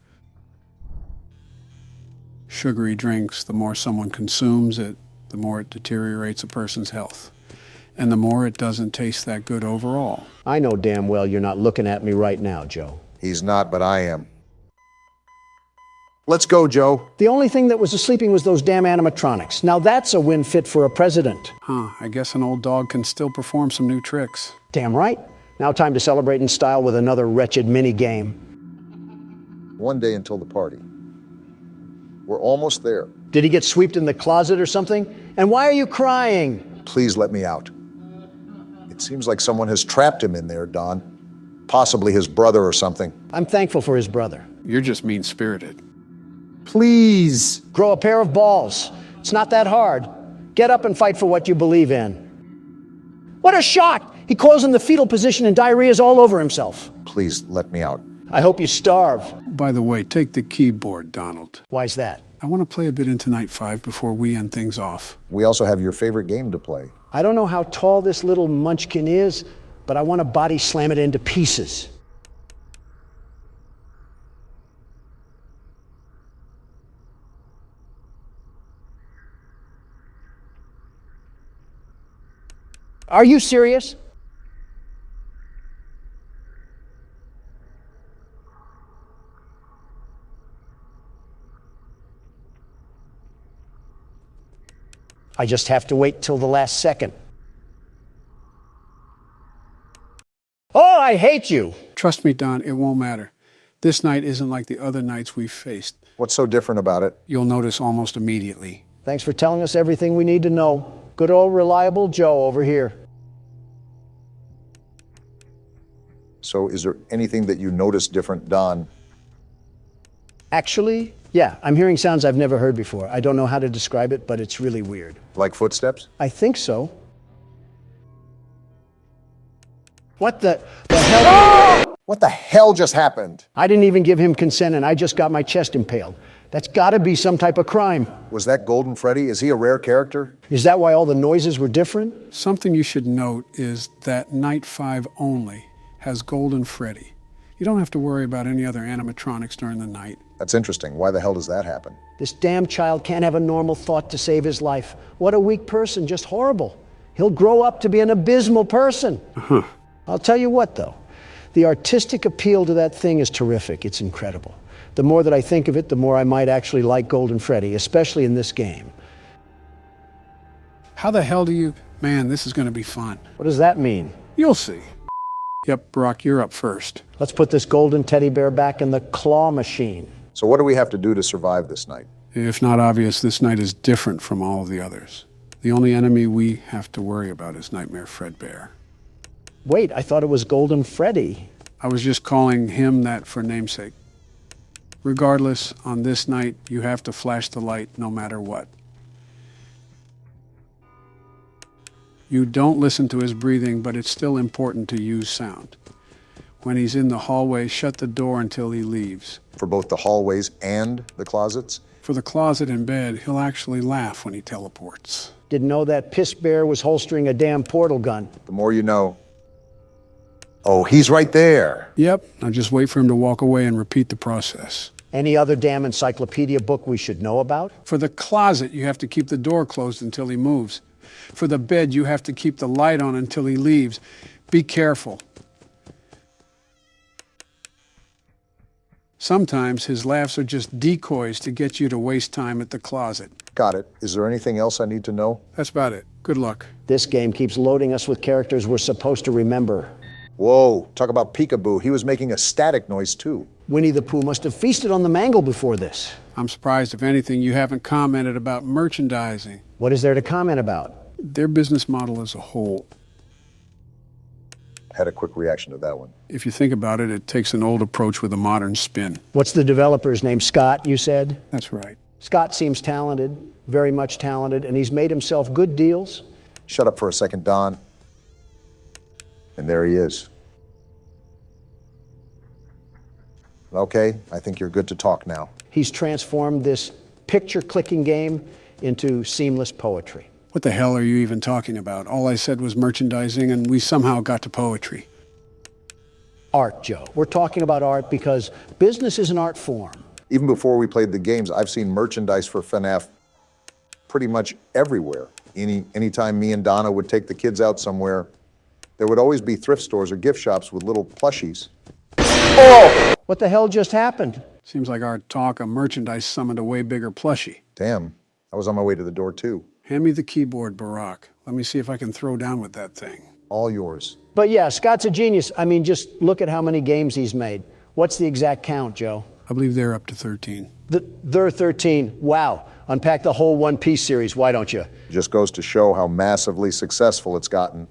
sugary drinks. The more someone consumes it, the more it deteriorates a person's health. And the more it doesn't taste that good overall. I know damn well you're not looking at me right now, Joe. He's not, but I am. Let's go, Joe. The only thing that was sleeping was those damn animatronics. Now that's a win fit for a president. Huh, I guess an old dog can still perform some new tricks. Damn right. Now time to celebrate in style with another wretched mini game. One day until the party. We're almost there. Did he get swept in the closet or something? And why are you crying? Please let me out. It seems like someone has trapped him in there, Don. Possibly his brother or something. I'm thankful for his brother. You're just mean-spirited. Please. Grow a pair of balls. It's not that hard. Get up and fight for what you believe in. What a shock! He coils in the fetal position and diarrhea's all over himself. Please let me out. I hope you starve. By the way, take the keyboard, Donald. Why's that? I want to play a bit into Night 5 before we end things off. We also have your favorite game to play. I don't know how tall this little munchkin is, but I want to body slam it into pieces. Are you serious? I just have to wait till the last second. Oh, I hate you! Trust me, Don, it won't matter. This night isn't like the other nights we've faced. What's so different about it? You'll notice almost immediately. Thanks for telling us everything we need to know. Good old reliable Joe over here. So is there anything that you notice different, Don? Actually, yeah, I'm hearing sounds I've never heard before. I don't know how to describe it, but it's really weird. Like footsteps? I think so. What the hell? What the hell just happened? I didn't even give him consent and I just got my chest impaled. That's gotta be some type of crime. Was that Golden Freddy? Is he a rare character? Is that why all the noises were different? Something you should note is that Night 5 only has Golden Freddy. You don't have to worry about any other animatronics during the night. That's interesting. Why the hell does that happen? This damn child can't have a normal thought to save his life. What a weak person, just horrible. He'll grow up to be an abysmal person. I'll tell you what, though. The artistic appeal to that thing is terrific. It's incredible. The more that I think of it, the more I might actually like Golden Freddy, especially in this game. How the hell do you... Man, this is going to be fun. What does that mean? You'll see. Yep, Brock, you're up first. Let's put this golden teddy bear back in the claw machine. So what do we have to do to survive this night? If not obvious, this night is different from all of the others. The only enemy we have to worry about is Nightmare Fredbear. Wait, I thought it was Golden Freddy. I was just calling him that for namesake. Regardless, on this night, you have to flash the light no matter what. You don't listen to his breathing, but it's still important to use sound. When he's in the hallway, shut the door until he leaves. For both the hallways and the closets? For the closet and bed, he'll actually laugh when he teleports. Didn't know that piss bear was holstering a damn portal gun. The more you know. Oh, he's right there. Yep, now just wait for him to walk away and repeat the process. Any other damn encyclopedia book we should know about? For the closet, you have to keep the door closed until he moves. For the bed, you have to keep the light on until he leaves. Be careful. Sometimes his laughs are just decoys to get you to waste time at the closet. Got it. Is there anything else I need to know? That's about it. Good luck. This game keeps loading us with characters we're supposed to remember. Whoa, talk about peekaboo. He was making a static noise too. Winnie the Pooh must have feasted on the mangle before this. I'm surprised, if anything, you haven't commented about merchandising. What is there to comment about? Their business model as a whole. Had a quick reaction to that one. If you think about it, it takes an old approach with a modern spin. What's the developer's name? Scott, you said? That's right. Scott seems talented, very much talented, and he's made himself good deals. Shut up for a second, Don. And there he is. Okay, I think you're good to talk now. He's transformed this picture-clicking game into seamless poetry. What the hell are you even talking about? All I said was merchandising, and we somehow got to poetry. Art, Joe. We're talking about art because business is an art form. Even before we played the games, I've seen merchandise for FNAF pretty much everywhere. Anytime me and Donna would take the kids out somewhere, there would always be thrift stores or gift shops with little plushies. Oh! What the hell just happened? Seems like our talk of merchandise summoned a way bigger plushie. Damn, I was on my way to the door too. Hand me the keyboard, Barack. Let me see if I can throw down with that thing. All yours. But yeah, Scott's a genius. I mean, just look at how many games he's made. What's the exact count, Joe? I believe they're up to 13. They're 13. Wow. Unpack the whole One Piece series, why don't you? Just goes to show how massively successful it's gotten.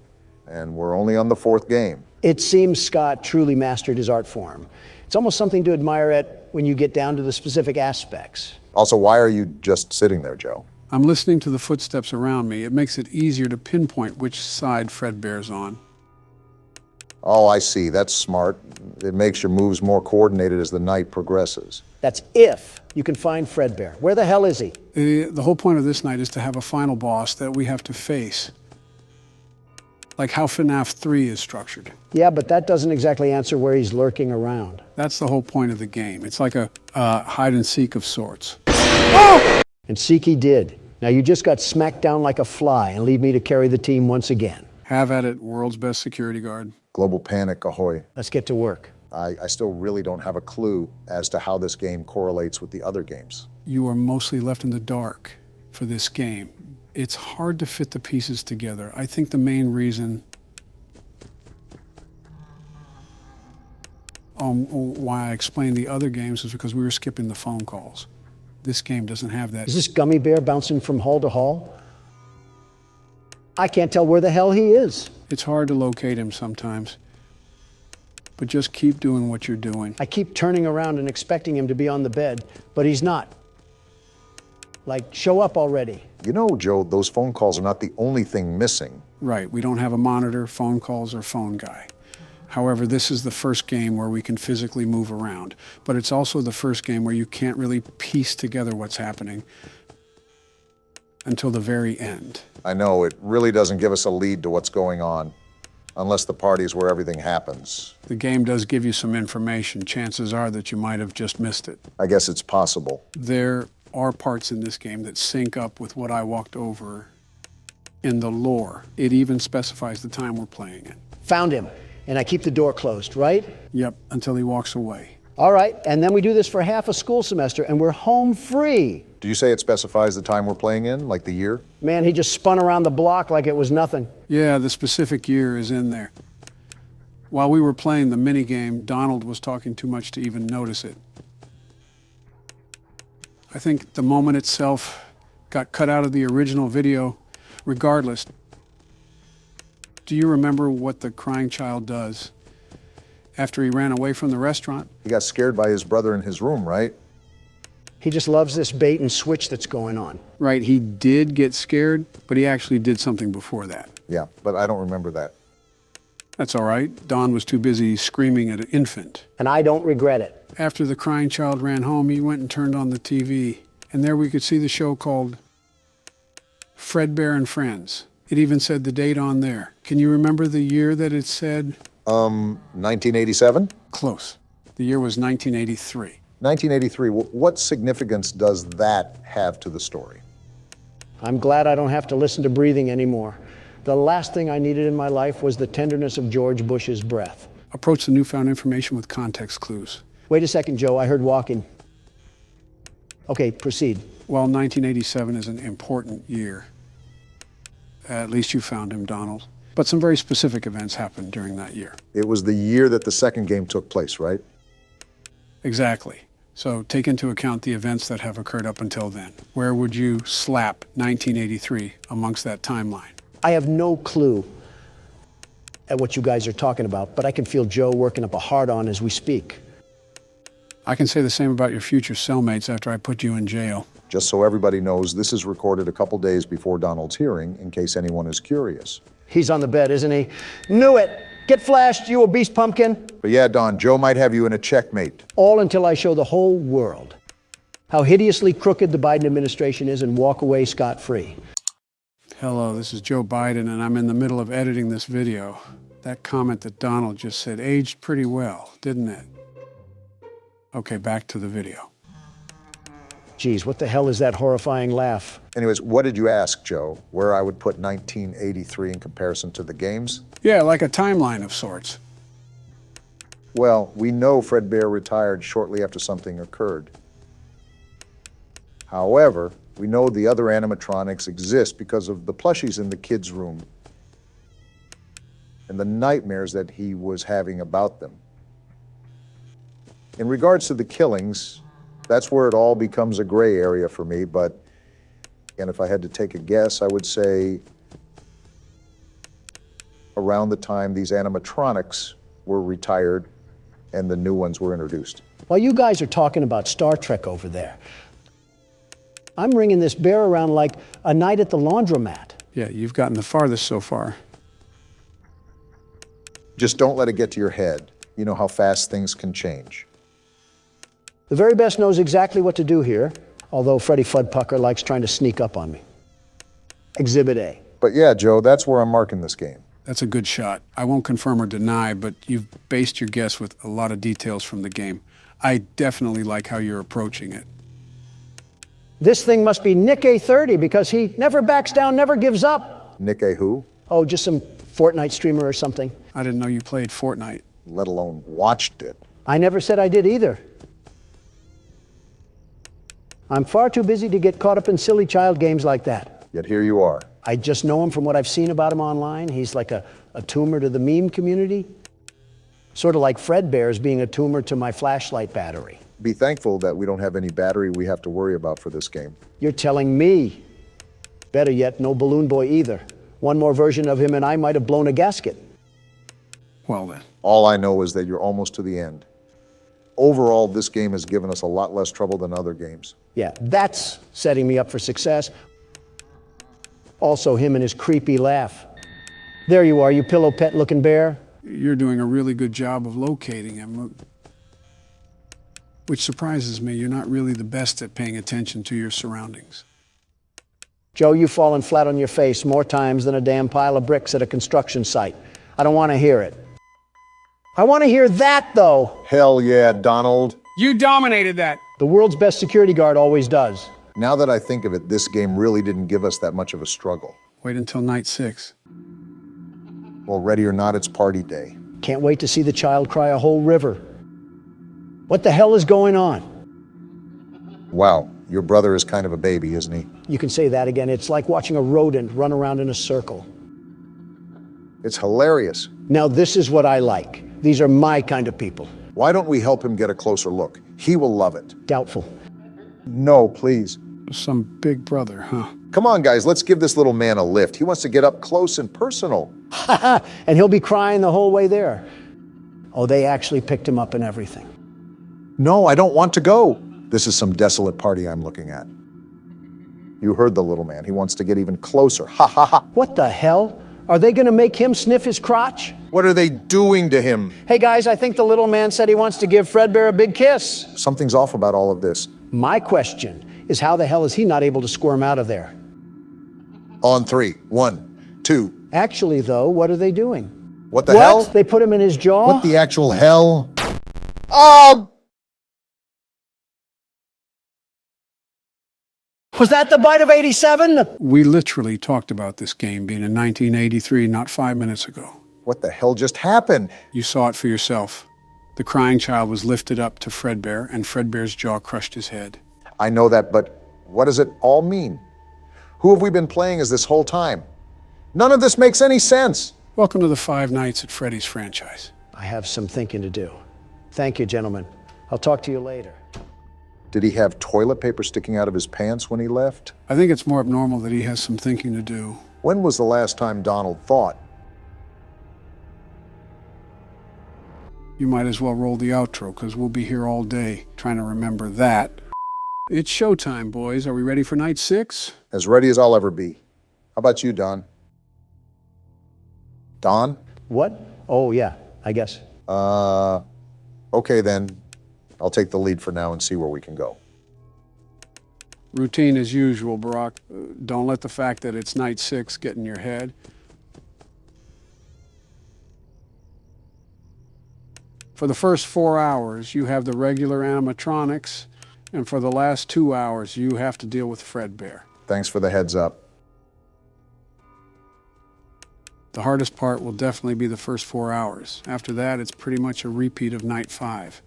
And we're only on the 4th game. It seems Scott truly mastered his art form. It's almost something to admire at when you get down to the specific aspects. Also, why are you just sitting there, Joe? I'm listening to the footsteps around me. It makes it easier to pinpoint which side Fredbear's on. Oh, I see. That's smart. It makes your moves more coordinated as the night progresses. That's if you can find Fredbear. Where the hell is he? The whole point of this night is to have a final boss that we have to face. Like how FNAF 3 is structured. Yeah, but that doesn't exactly answer where he's lurking around. That's the whole point of the game. It's like a hide and seek of sorts. Oh! And seek he did. Now you just got smacked down like a fly and leave me to carry the team once again. Have at it, world's best security guard. Global panic, ahoy. Let's get to work. I still really don't have a clue as to how this game correlates with the other games. You are mostly left in the dark for this game. It's hard to fit the pieces together. I think the main reason why I explained the other games is because we were skipping the phone calls. This game doesn't have that. Is this gummy bear bouncing from hall to hall? I can't tell where the hell he is. It's hard to locate him sometimes. But just keep doing what you're doing. I keep turning around and expecting him to be on the bed, but he's not. Like, show up already. You know, Joe, those phone calls are not the only thing missing. Right, we don't have a monitor, phone calls, or phone guy. However, this is the first game where we can physically move around, but it's also the first game where you can't really piece together what's happening until the very end. I know, it really doesn't give us a lead to what's going on, unless the party's where everything happens. The game does give you some information. Chances are that you might have just missed it. I guess it's possible. There are parts in this game that sync up with what I walked over in the lore. It even specifies the time we're playing it. Found him, and I keep the door closed, right? Yep, until he walks away. All right, and then we do this for half a school semester, and we're home free. Do you say it specifies the time we're playing in, like the year? Man, he just spun around the block like it was nothing. Yeah, the specific year is in there. While we were playing the minigame, Donald was talking too much to even notice it. I think the moment itself got cut out of the original video. Regardless, do you remember what the crying child does after he ran away from the restaurant? He got scared by his brother in his room, right? He just loves this bait and switch that's going on. Right, he did get scared, but he actually did something before that. Yeah, but I don't remember that. That's all right. Don was too busy screaming at an infant. And I don't regret it. After the crying child ran home, he went and turned on the TV. And there we could see the show called Fredbear and Friends. It even said the date on there. Can you remember the year that it said? 1987? Close. The year was 1983. 1983. What significance does that have to the story? I'm glad I don't have to listen to breathing anymore. The last thing I needed in my life was the tenderness of George Bush's breath. Approach the newfound information with context clues. Wait a second, Joe. I heard walking. Okay, proceed. Well, 1987 is an important year. At least you found him, Donald. But some very specific events happened during that year. It was the year that the second game took place, right? Exactly. So take into account the events that have occurred up until then. Where would you slap 1983 amongst that timeline? I have no clue at what you guys are talking about, but I can feel Joe working up a hard-on as we speak. I can say the same about your future cellmates after I put you in jail. Just so everybody knows, this is recorded a couple days before Donald's hearing, in case anyone is curious. He's on the bed, isn't he? Knew it! Get flashed, you obese pumpkin! But yeah, Don, Joe might have you in a checkmate. All until I show the whole world how hideously crooked the Biden administration is and walk away scot-free. Hello, this is Joe Biden, and I'm in the middle of editing this video. That comment that Donald just said aged pretty well, didn't it? Okay, back to the video. Geez, what the hell is that horrifying laugh? Anyways, what did you ask, Joe? Where I would put 1983 in comparison to the games? Yeah, like a timeline of sorts. Well, we know Fred Bear retired shortly after something occurred. However, we know the other animatronics exist because of the plushies in the kids' room and the nightmares that he was having about them. In regards to the killings, that's where it all becomes a gray area for me, but and if I had to take a guess, I would say around the time these animatronics were retired and the new ones were introduced. While you guys are talking about Star Trek over there, I'm ringing this bear around like a night at the laundromat. Yeah, you've gotten the farthest so far. Just don't let it get to your head. You know how fast things can change. The very best knows exactly what to do here, although Freddy Fuddpucker likes trying to sneak up on me. Exhibit A. But yeah, Joe, that's where I'm marking this game. That's a good shot. I won't confirm or deny, but you've based your guess with a lot of details from the game. I definitely like how you're approaching it. This thing must be Nick A30 because he never backs down, never gives up. Nick A. who? Oh, just some Fortnite streamer or something. I didn't know you played Fortnite. Let alone watched it. I never said I did either. I'm far too busy to get caught up in silly child games like that. Yet here you are. I just know him from what I've seen about him online. He's like a tumor to the meme community. Sort of like Fred Bear's being a tumor to my flashlight battery. Be thankful that we don't have any battery we have to worry about for this game. You're telling me. Better yet, no Balloon Boy either. One more version of him and I might have blown a gasket. Well then. All I know is that you're almost to the end. Overall, this game has given us a lot less trouble than other games. Yeah, that's setting me up for success. Also, him and his creepy laugh. There you are, you pillow pet looking bear. You're doing a really good job of locating him, which surprises me. You're not really the best at paying attention to your surroundings. Joe, you've fallen flat on your face more times than a damn pile of bricks at a construction site. I don't want to hear it. I want to hear that, though. Hell yeah, Donald. You dominated that. The world's best security guard always does. Now that I think of it, this game really didn't give us that much of a struggle. Wait until night 6. Well, ready or not, it's party day. Can't wait to see the child cry a whole river. What the hell is going on? Wow, your brother is kind of a baby, isn't he? You can say that again. It's like watching a rodent run around in a circle. It's hilarious. Now, this is what I like. These are my kind of people. Why don't we help him get a closer look? He will love it. Doubtful. No, please. Some big brother, huh? Come on, guys, let's give this little man a lift. He wants to get up close and personal. And he'll be crying the whole way there. Oh, they actually picked him up and everything. No, I don't want to go. This is some desolate party I'm looking at. You heard the little man. He wants to get even closer. Ha ha ha. What the hell? Are they going to make him sniff his crotch? What are they doing to him? Hey guys, I think the little man said he wants to give Fredbear a big kiss. Something's off about all of this. My question is, how the hell is he not able to squirm out of there? On 3. 1, 2. Actually, though, what are they doing? What the hell? They put him in his jaw? What the actual hell? Oh! Was that the bite of 87? We literally talked about this game being in 1983 not 5 minutes ago. What the hell just happened? You saw it for yourself. The crying child was lifted up to Fredbear, and Fredbear's jaw crushed his head. I know that, but what does it all mean? Who have we been playing as this whole time? None of this makes any sense. Welcome to the 5 Nights at Freddy's franchise. I have some thinking to do. Thank you, gentlemen. I'll talk to you later. Did he have toilet paper sticking out of his pants when he left? I think it's more abnormal that he has some thinking to do. When was the last time Donald thought? You might as well roll the outro, because we'll be here all day trying to remember that. It's showtime, boys. Are we ready for night 6? As ready as I'll ever be. How about you, Don? Don? What? Oh, yeah, I guess. Okay then. I'll take the lead for now and see where we can go. Routine as usual, Barack. Don't let the fact that it's night 6 get in your head. For the first 4 hours, you have the regular animatronics, and for the last 2 hours, you have to deal with Fredbear. Thanks for the heads up. The hardest part will definitely be the first 4 hours. After that, it's pretty much a repeat of night 5.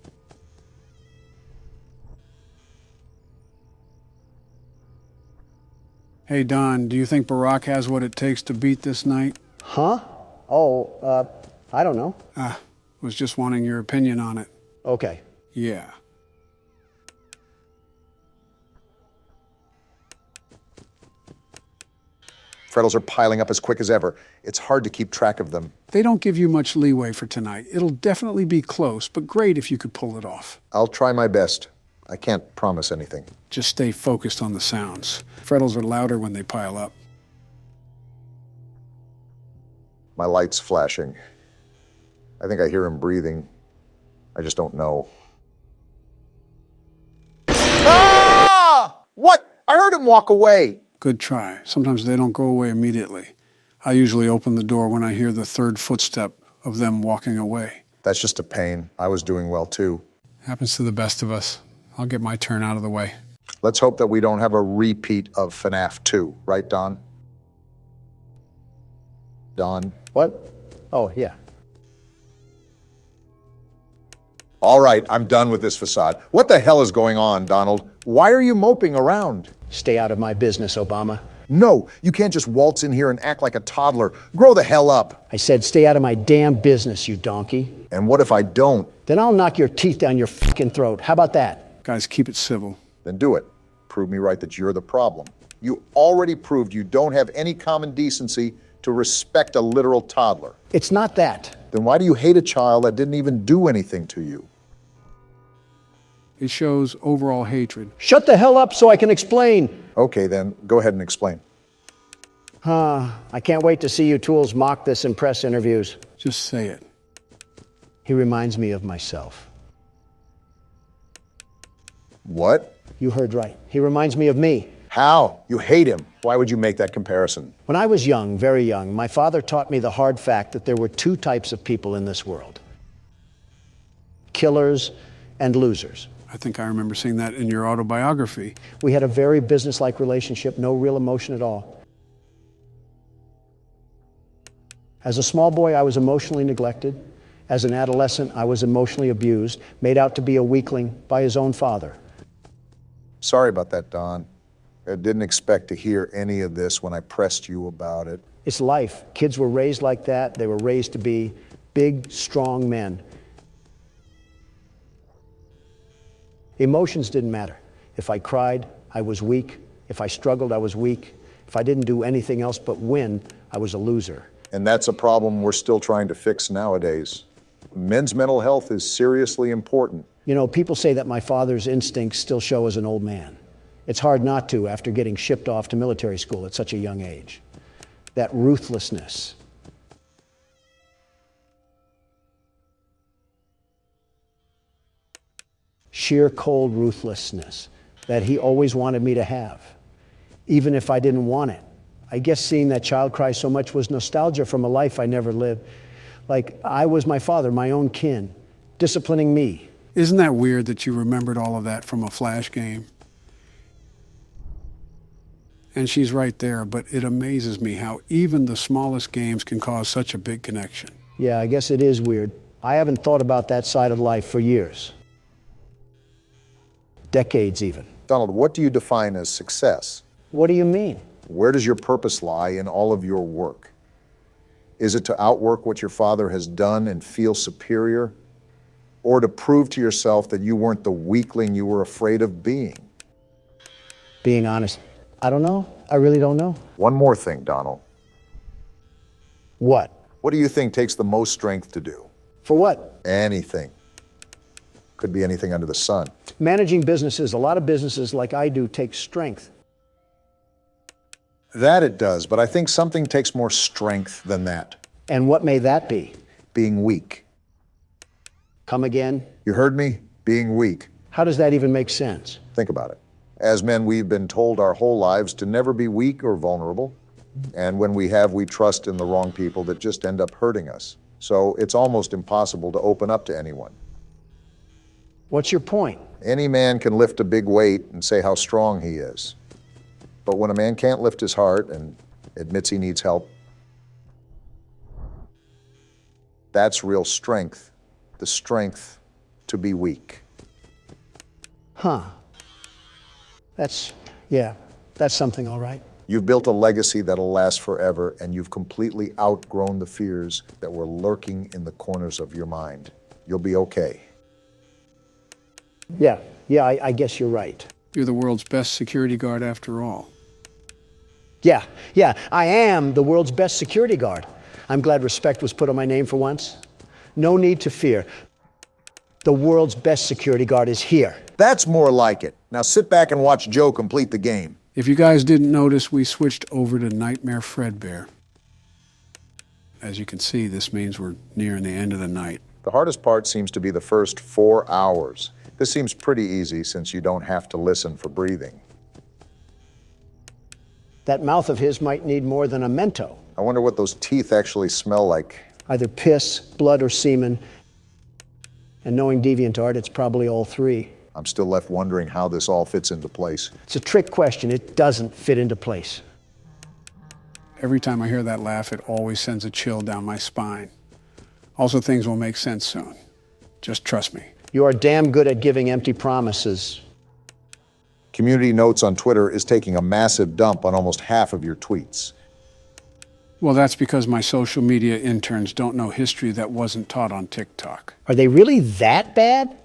Hey, Don, do you think Barack has what it takes to beat this night? Huh? Oh, I don't know. Was just wanting your opinion on it. Okay. Yeah. Freddles are piling up as quick as ever. It's hard to keep track of them. They don't give you much leeway for tonight. It'll definitely be close, but great if you could pull it off. I'll try my best. I can't promise anything. Just stay focused on the sounds. Freddles are louder when they pile up. My light's flashing. I think I hear him breathing. I just don't know. Ah! What? I heard him walk away. Good try. Sometimes they don't go away immediately. I usually open the door when I hear the third footstep of them walking away. That's just a pain. I was doing well too. Happens to the best of us. I'll get my turn out of the way. Let's hope that we don't have a repeat of FNAF 2, right, Don? Don? What? Oh, yeah. All right, I'm done with this facade. What the hell is going on, Donald? Why are you moping around? Stay out of my business, Obama. No, you can't just waltz in here and act like a toddler. Grow the hell up. I said stay out of my damn business, you donkey. And what if I don't? Then I'll knock your teeth down your fucking throat. How about that? Guys, keep it civil. Then do it. Prove me right that you're the problem. You already proved you don't have any common decency to respect a literal toddler. It's not that. Then why do you hate a child that didn't even do anything to you? It shows overall hatred. Shut the hell up so I can explain. Okay, then, go ahead and explain. I can't wait to see you tools mock this in press interviews. Just say it. He reminds me of myself. What? You heard right. He reminds me of me. How? You hate him. Why would you make that comparison? When I was young, very young, my father taught me the hard fact that there were 2 types of people in this world. Killers and losers. I think I remember seeing that in your autobiography. We had a very business-like relationship, no real emotion at all. As a small boy, I was emotionally neglected. As an adolescent, I was emotionally abused, made out to be a weakling by his own father. Sorry about that, Don. I didn't expect to hear any of this when I pressed you about it. It's life. Kids were raised like that. They were raised to be big, strong men. Emotions didn't matter. If I cried, I was weak. If I struggled, I was weak. If I didn't do anything else but win, I was a loser. And that's a problem we're still trying to fix nowadays. Men's mental health is seriously important. You know, people say that my father's instincts still show as an old man. It's hard not to after getting shipped off to military school at such a young age. That ruthlessness. Sheer cold ruthlessness that he always wanted me to have, even if I didn't want it. I guess seeing that child cry so much was nostalgia from a life I never lived. Like I was my father, my own kin, disciplining me. Isn't that weird that you remembered all of that from a Flash game? And she's right there, but it amazes me how even the smallest games can cause such a big connection. Yeah, I guess it is weird. I haven't thought about that side of life for years. Decades even. Donald, what do you define as success? What do you mean? Where does your purpose lie in all of your work? Is it to outwork what your father has done and feel superior? Or to prove to yourself that you weren't the weakling you were afraid of being? Being honest, I don't know. I really don't know. One more thing, Donald. What? What do you think takes the most strength to do? For what? Anything. Could be anything under the sun. Managing businesses, a lot of businesses like I do, take strength. That it does, but I think something takes more strength than that. And what may that be? Being weak. Come again? You heard me? Being weak. How does that even make sense? Think about it. As men, we've been told our whole lives to never be weak or vulnerable. And when we have, we trust in the wrong people that just end up hurting us. So it's almost impossible to open up to anyone. What's your point? Any man can lift a big weight and say how strong he is. But when a man can't lift his heart and admits he needs help, that's real strength. The strength to be weak. Huh. That's something, all right. You've built a legacy that'll last forever, and you've completely outgrown the fears that were lurking in the corners of your mind. You'll be okay. Yeah, I guess you're right. You're the world's best security guard after all. Yeah, I am the world's best security guard. I'm glad respect was put on my name for once. No need to fear. The world's best security guard is here. That's more like it. Now sit back and watch Joe complete the game. If you guys didn't notice, we switched over to Nightmare Fredbear. As you can see, this means we're nearing the end of the night. The hardest part seems to be the first 4 hours. This seems pretty easy since you don't have to listen for breathing. That mouth of his might need more than a Mento. I wonder what those teeth actually smell like. Either piss, blood, or semen. And knowing DeviantArt, it's probably all three. I'm still left wondering how this all fits into place. It's a trick question. It doesn't fit into place. Every time I hear that laugh, it always sends a chill down my spine. Also, things will make sense soon. Just trust me. You are damn good at giving empty promises. Community Notes on Twitter is taking a massive dump on almost half of your tweets. Well, that's because my social media interns don't know history that wasn't taught on TikTok. Are they really that bad?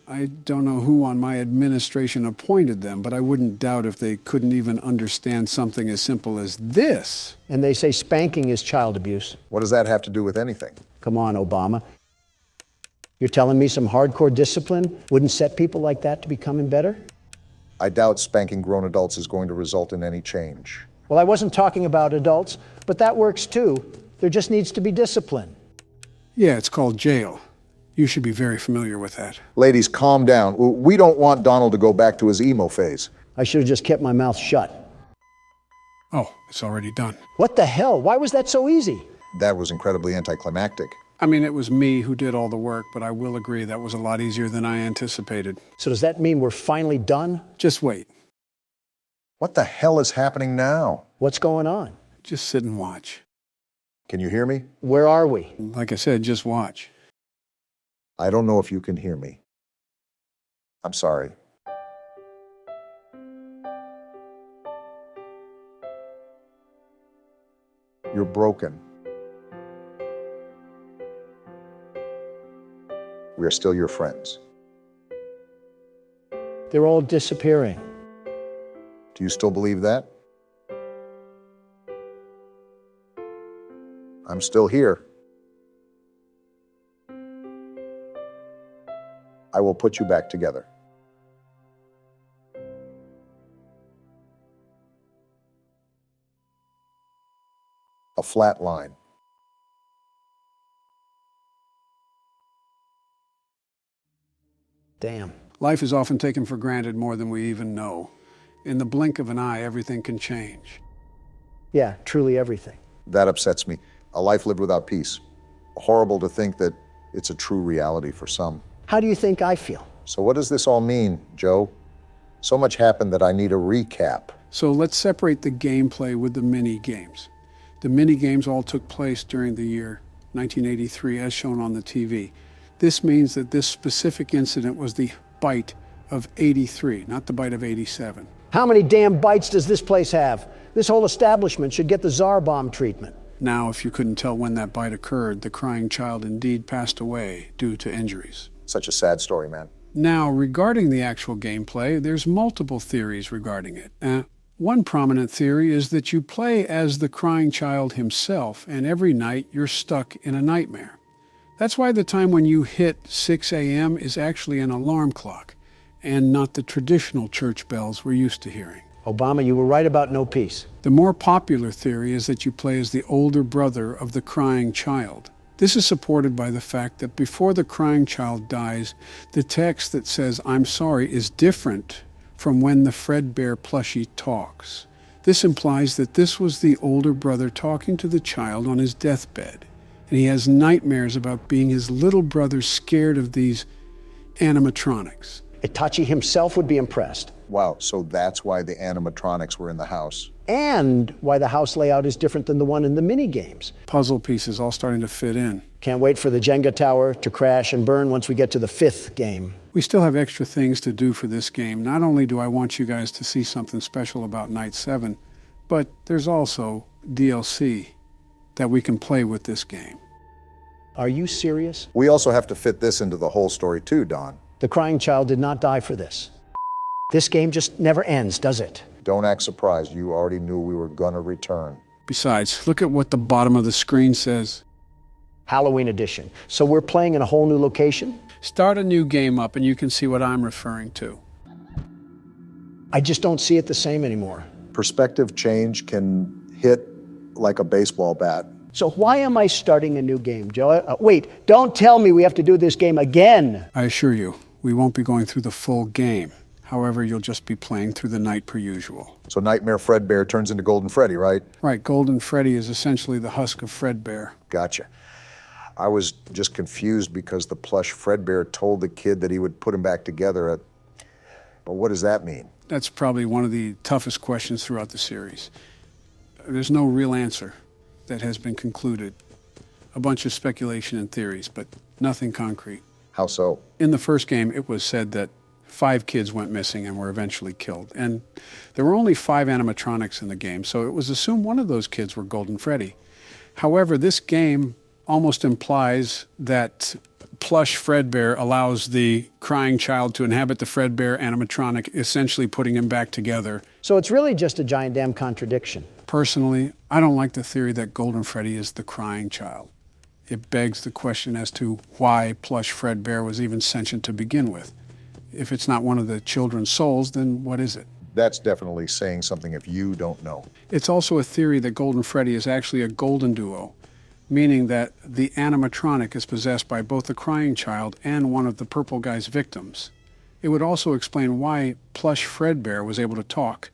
I don't know who on my administration appointed them, but I wouldn't doubt if they couldn't even understand something as simple as this. And they say spanking is child abuse. What does that have to do with anything? Come on, Obama. You're telling me some hardcore discipline wouldn't set people like that to becoming better? I doubt spanking grown adults is going to result in any change. Well, I wasn't talking about adults, but that works too. There just needs to be discipline. Yeah, it's called jail. You should be very familiar with that. Ladies, calm down. We don't want Donald to go back to his emo phase. I should have just kept my mouth shut. Oh, it's already done. What the hell? Why was that so easy? That was incredibly anticlimactic. I mean, it was me who did all the work, but I will agree that was a lot easier than I anticipated. So does that mean we're finally done? Just wait. What the hell is happening now? What's going on? Just sit and watch. Can you hear me? Where are we? Like I said, just watch. I don't know if you can hear me. I'm sorry. You're broken. We are still your friends. They're all disappearing. Do you still believe that? I'm still here. I will put you back together. A flat line. Damn. Life is often taken for granted more than we even know. In the blink of an eye, everything can change. Yeah, truly everything. That upsets me. A life lived without peace. Horrible to think that it's a true reality for some. How do you think I feel? So what does this all mean, Joe? So much happened that I need a recap. So let's separate the gameplay with the mini-games. The mini-games all took place during the year 1983, as shown on the TV. This means that this specific incident was the bite of 83, not the bite of 87. How many damn bites does this place have? This whole establishment should get the Tsar bomb treatment. Now, if you couldn't tell when that bite occurred, the crying child indeed passed away due to injuries. Such a sad story, man. Now, regarding the actual gameplay, there's multiple theories regarding it. One prominent theory is that you play as the crying child himself, and every night you're stuck in a nightmare. That's why the time when you hit 6 a.m. is actually an alarm clock, and not the traditional church bells we're used to hearing. Obama, you were right about no peace. The more popular theory is that you play as the older brother of the crying child. This is supported by the fact that before the crying child dies, the text that says, "I'm sorry," is different from when the Fredbear plushie talks. This implies that this was the older brother talking to the child on his deathbed, and he has nightmares about being his little brother scared of these animatronics. Itachi himself would be impressed. Wow, so that's why the animatronics were in the house. And why the house layout is different than the one in the mini games. Puzzle pieces all starting to fit in. Can't wait for the Jenga tower to crash and burn once we get to the 5th game. We still have extra things to do for this game. Not only do I want you guys to see something special about Night 7, but there's also DLC that we can play with this game. Are you serious? We also have to fit this into the whole story too, Don. The crying child did not die for this. This game just never ends, does it? Don't act surprised. You already knew we were gonna return. Besides, look at what the bottom of the screen says. Halloween edition. So we're playing in a whole new location? Start a new game up and you can see what I'm referring to. I just don't see it the same anymore. Perspective change can hit like a baseball bat. So why am I starting a new game, Joe? Wait, don't tell me we have to do this game again. I assure you, we won't be going through the full game. However, you'll just be playing through the night per usual. So Nightmare Fredbear turns into Golden Freddy, right? Right, Golden Freddy is essentially the husk of Fredbear. Gotcha. I was just confused because the plush Fredbear told the kid that he would put him back together. But what does that mean? That's probably one of the toughest questions throughout the series. There's no real answer that has been concluded. A bunch of speculation and theories, but nothing concrete. How so? In the first game, it was said that 5 kids went missing and were eventually killed. And there were only 5 animatronics in the game, so it was assumed one of those kids were Golden Freddy. However, this game almost implies that plush Fredbear allows the crying child to inhabit the Fredbear animatronic, essentially putting him back together. So it's really just a giant damn contradiction. Personally, I don't like the theory that Golden Freddy is the crying child. It begs the question as to why plush Fredbear was even sentient to begin with. If it's not one of the children's souls, then what is it? That's definitely saying something if you don't know. It's also a theory that Golden Freddy is actually a golden duo, meaning that the animatronic is possessed by both the crying child and one of the purple guy's victims. It would also explain why plush Fredbear was able to talk,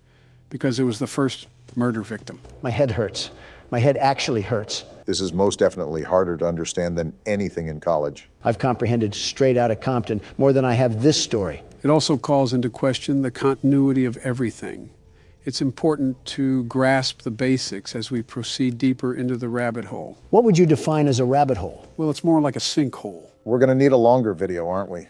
because it was the first murder victim. My head hurts. My head actually hurts. This is most definitely harder to understand than anything in college. I've comprehended straight out of Compton more than I have this story. It also calls into question the continuity of everything. It's important to grasp the basics as we proceed deeper into the rabbit hole. What would you define as a rabbit hole? Well, it's more like a sinkhole. We're gonna need a longer video, aren't we?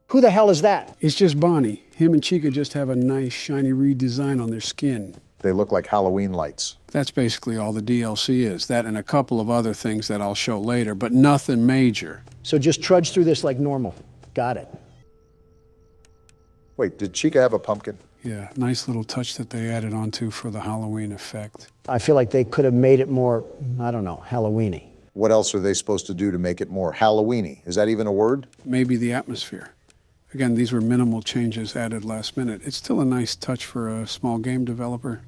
Who the hell is that? It's just Bonnie. Him and Chica just have a nice shiny redesign on their skin. They look like Halloween lights. That's basically all the DLC is. That and a couple of other things that I'll show later, but nothing major. So just trudge through this like normal. Got it. Wait, did Chica have a pumpkin? Yeah, nice little touch that they added onto for the Halloween effect. I feel like they could have made it more, I don't know, Halloween-y. What else are they supposed to do to make it more Halloween-y? Is that even a word? Maybe the atmosphere. Again, these were minimal changes added last minute. It's still a nice touch for a small game developer.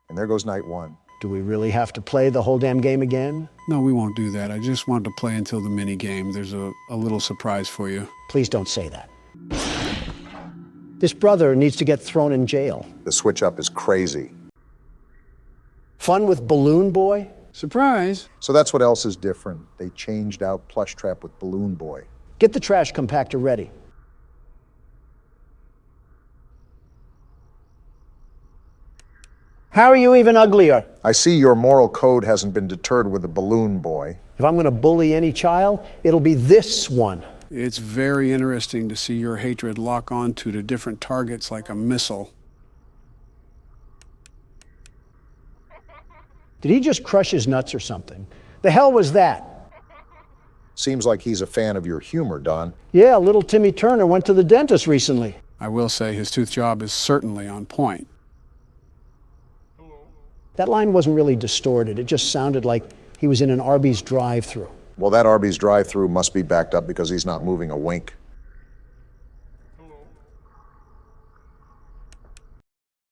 And there goes night 1. Do we really have to play the whole damn game again? No, we won't do that. I just wanted to play until the mini game. There's a little surprise for you. Please don't say that. This brother needs to get thrown in jail. The switch up is crazy. Fun with Balloon Boy? Surprise! So that's what else is different. They changed out Plush Trap with Balloon Boy. Get the trash compactor ready. How are you even uglier? I see your moral code hasn't been deterred with the Balloon Boy. If I'm going to bully any child, it'll be this one. It's very interesting to see your hatred lock onto to different targets like a missile. Did he just crush his nuts or something? The hell was that? Seems like he's a fan of your humor, Don. Yeah, little Timmy Turner went to the dentist recently. I will say his tooth job is certainly on point. That line wasn't really distorted. It just sounded like he was in an Arby's drive-thru. Well, that Arby's drive-thru must be backed up because he's not moving a wink.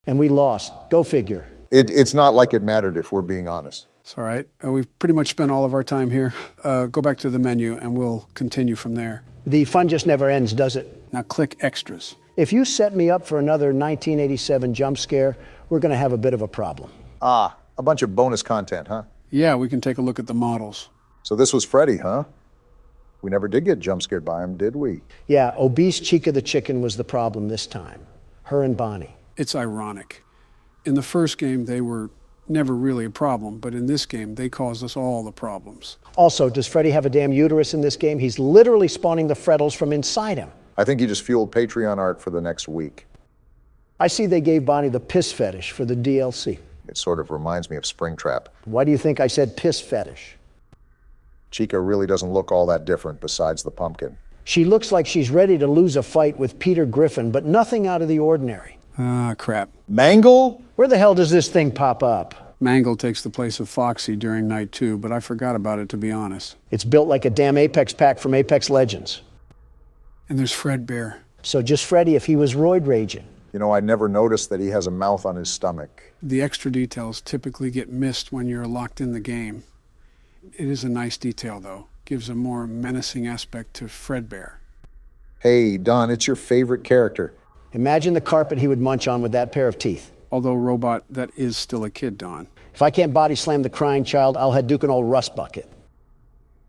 And we lost. Go figure. It's not like it mattered, if we're being honest. It's all right. We've pretty much spent all of our time here. Go back to the menu and we'll continue from there. The fun just never ends, does it? Now click extras. If you set me up for another 1987 jump scare, we're going to have a bit of a problem. Ah, a bunch of bonus content, huh? Yeah, we can take a look at the models. So this was Freddy, huh? We never did get jump scared by him, did we? Yeah, obese Chica the chicken was the problem this time. Her and Bonnie. It's ironic. In the first game, they were never really a problem, but in this game, they caused us all the problems. Also, does Freddy have a damn uterus in this game? He's literally spawning the Freddles from inside him. I think he just fueled Patreon art for the next week. I see they gave Bonnie the piss fetish for the DLC. It sort of reminds me of Springtrap. Why do you think I said piss fetish? Chica really doesn't look all that different besides the pumpkin. She looks like she's ready to lose a fight with Peter Griffin, but nothing out of the ordinary. Ah, crap. Mangle? Where the hell does this thing pop up? Mangle takes the place of Foxy during night 2, but I forgot about it, to be honest. It's built like a damn Apex pack from Apex Legends. And there's Fredbear. So just Freddy if he was roid raging. You know, I never noticed that he has a mouth on his stomach. The extra details typically get missed when you're locked in the game. It is a nice detail, though. Gives a more menacing aspect to Fredbear. Hey, Don, it's your favorite character. Imagine the carpet he would munch on with that pair of teeth. Although, Robot, that is still a kid, Don. If I can't body slam the crying child, I'll head Duke an old rust bucket.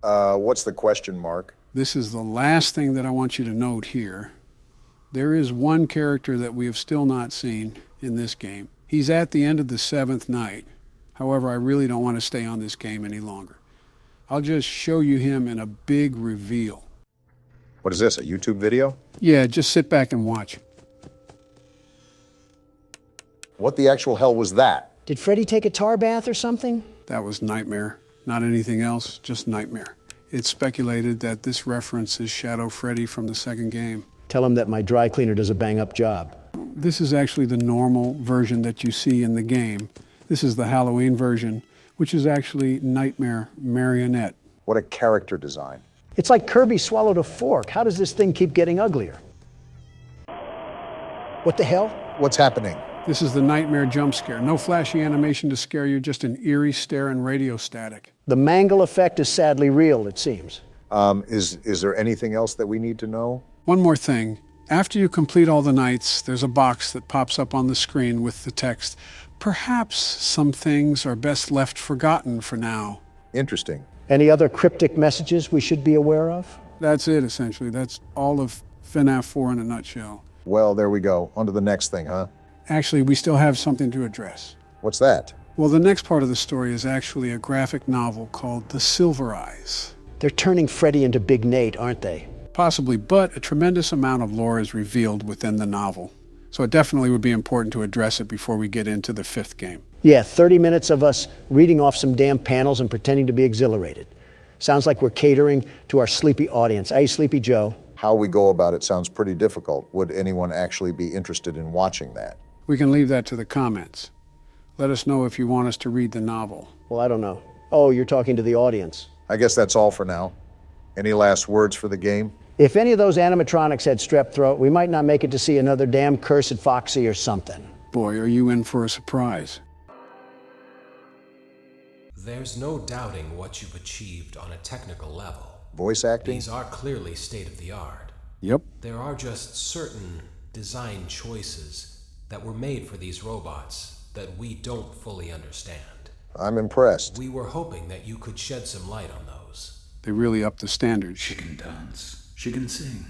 What's the question, Mark? This is the last thing that I want you to note here. There is one character that we have still not seen in this game. He's at the end of the 7th night. However, I really don't want to stay on this game any longer. I'll just show you him in a big reveal. What is this, a YouTube video? Yeah, just sit back and watch. What the actual hell was that? Did Freddy take a tar bath or something? That was Nightmare. Not anything else, just Nightmare. It's speculated that this reference is Shadow Freddy from the second game. Tell him that my dry cleaner does a bang-up job. This is actually the normal version that you see in the game. This is the Halloween version, which is actually Nightmare Marionette. What a character design. It's like Kirby swallowed a fork. How does this thing keep getting uglier? What the hell? What's happening? This is the Nightmare jump scare. No flashy animation to scare you, just an eerie stare and radio static. The Mangle effect is sadly real, it seems. Is there anything else that we need to know? One more thing. After you complete all the nights, there's a box that pops up on the screen with the text, "Perhaps some things are best left forgotten for now." Interesting. Any other cryptic messages we should be aware of? That's it, essentially. That's all of FNAF 4 in a nutshell. Well, there we go. On to the next thing, huh? Actually, we still have something to address. What's that? Well, the next part of the story is actually a graphic novel called The Silver Eyes. They're turning Freddy into Big Nate, aren't they? Possibly, but a tremendous amount of lore is revealed within the novel. So it definitely would be important to address it before we get into the 5th game. Yeah, 30 minutes of us reading off some damn panels and pretending to be exhilarated. Sounds like we're catering to our sleepy audience. Hey, Sleepy Joe. How we go about it sounds pretty difficult. Would anyone actually be interested in watching that? We can leave that to the comments. Let us know if you want us to read the novel. Well, I don't know. Oh, you're talking to the audience. I guess that's all for now. Any last words for the game? If any of those animatronics had strep throat, we might not make it to see another damn cursed Foxy or something. Boy, are you in for a surprise. There's no doubting what you've achieved on a technical level. Voice acting? These are clearly state-of-the-art. Yep. There are just certain design choices that were made for these robots that we don't fully understand. I'm impressed. We were hoping that you could shed some light on those. They really upped the standards. She can dance. She can sing.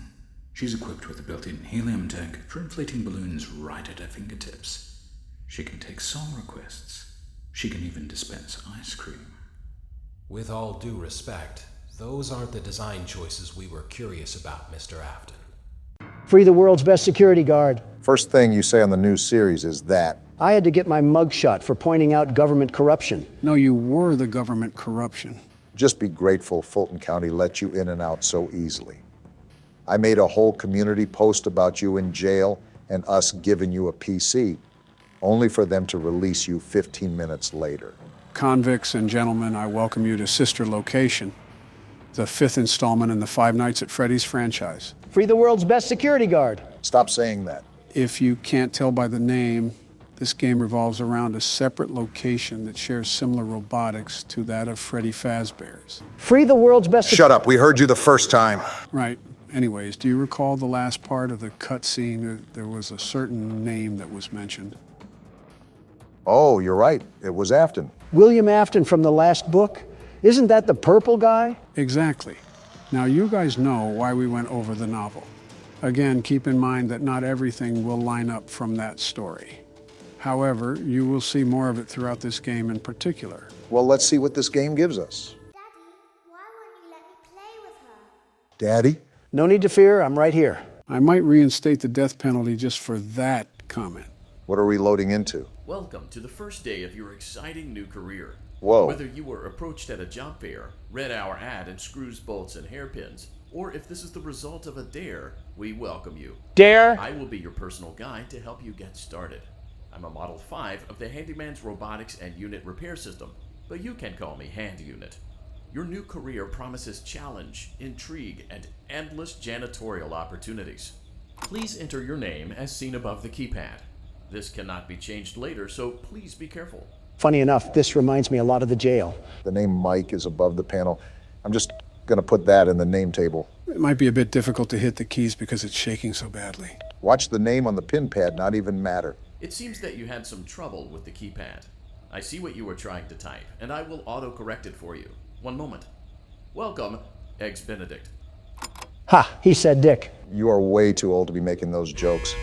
She's equipped with a built-in helium tank for inflating balloons right at her fingertips. She can take song requests. She can even dispense ice cream. With all due respect, those aren't the design choices we were curious about, Mr. Afton. Free the world's best security guard. First thing you say on the new series is that. I had to get my mugshot for pointing out government corruption. No, you were the government corruption. Just be grateful Fulton County let you in and out so easily. I made a whole community post about you in jail and us giving you a PC, only for them to release you 15 minutes later. Convicts and gentlemen, I welcome you to Sister Location, the 5th installment in the Five Nights at Freddy's franchise. Free the world's best security guard. Stop saying that. If you can't tell by the name, this game revolves around a separate location that shares similar robotics to that of Freddy Fazbear's. Free the world's best... Shut up, we heard you the first time. Right. Anyways, do you recall the last part of the cutscene? There was a certain name that was mentioned. Oh, you're right. It was Afton. William Afton from the last book? Isn't that the purple guy? Exactly. Now, you guys know why we went over the novel. Again, keep in mind that not everything will line up from that story. However, you will see more of it throughout this game in particular. Well, let's see what this game gives us. Daddy, why won't you let me play with her? Daddy? No need to fear, I'm right here. I might reinstate the death penalty just for that comment. What are we loading into? Welcome to the first day of your exciting new career. Whoa. Whether you were approached at a job fair, read our ad in screws, bolts, and hairpins, or if this is the result of a dare, we welcome you. Dare? I will be your personal guide to help you get started. I'm a Model 5 of the Handyman's Robotics and Unit Repair System, but you can call me Hand Unit. Your new career promises challenge, intrigue, and endless janitorial opportunities. Please enter your name as seen above the keypad. This cannot be changed later, so please be careful. Funny enough, this reminds me a lot of the jail. The name Mike is above the panel. I'm just going to put that in the name table. It might be a bit difficult to hit the keys because it's shaking so badly. Watch the name on the pin pad not even matter. It seems that you had some trouble with the keypad. I see what you were trying to type, and I will auto-correct it for you. One moment. Welcome, Eggs Benedict. Ha, he said Dick. You are way too old to be making those jokes.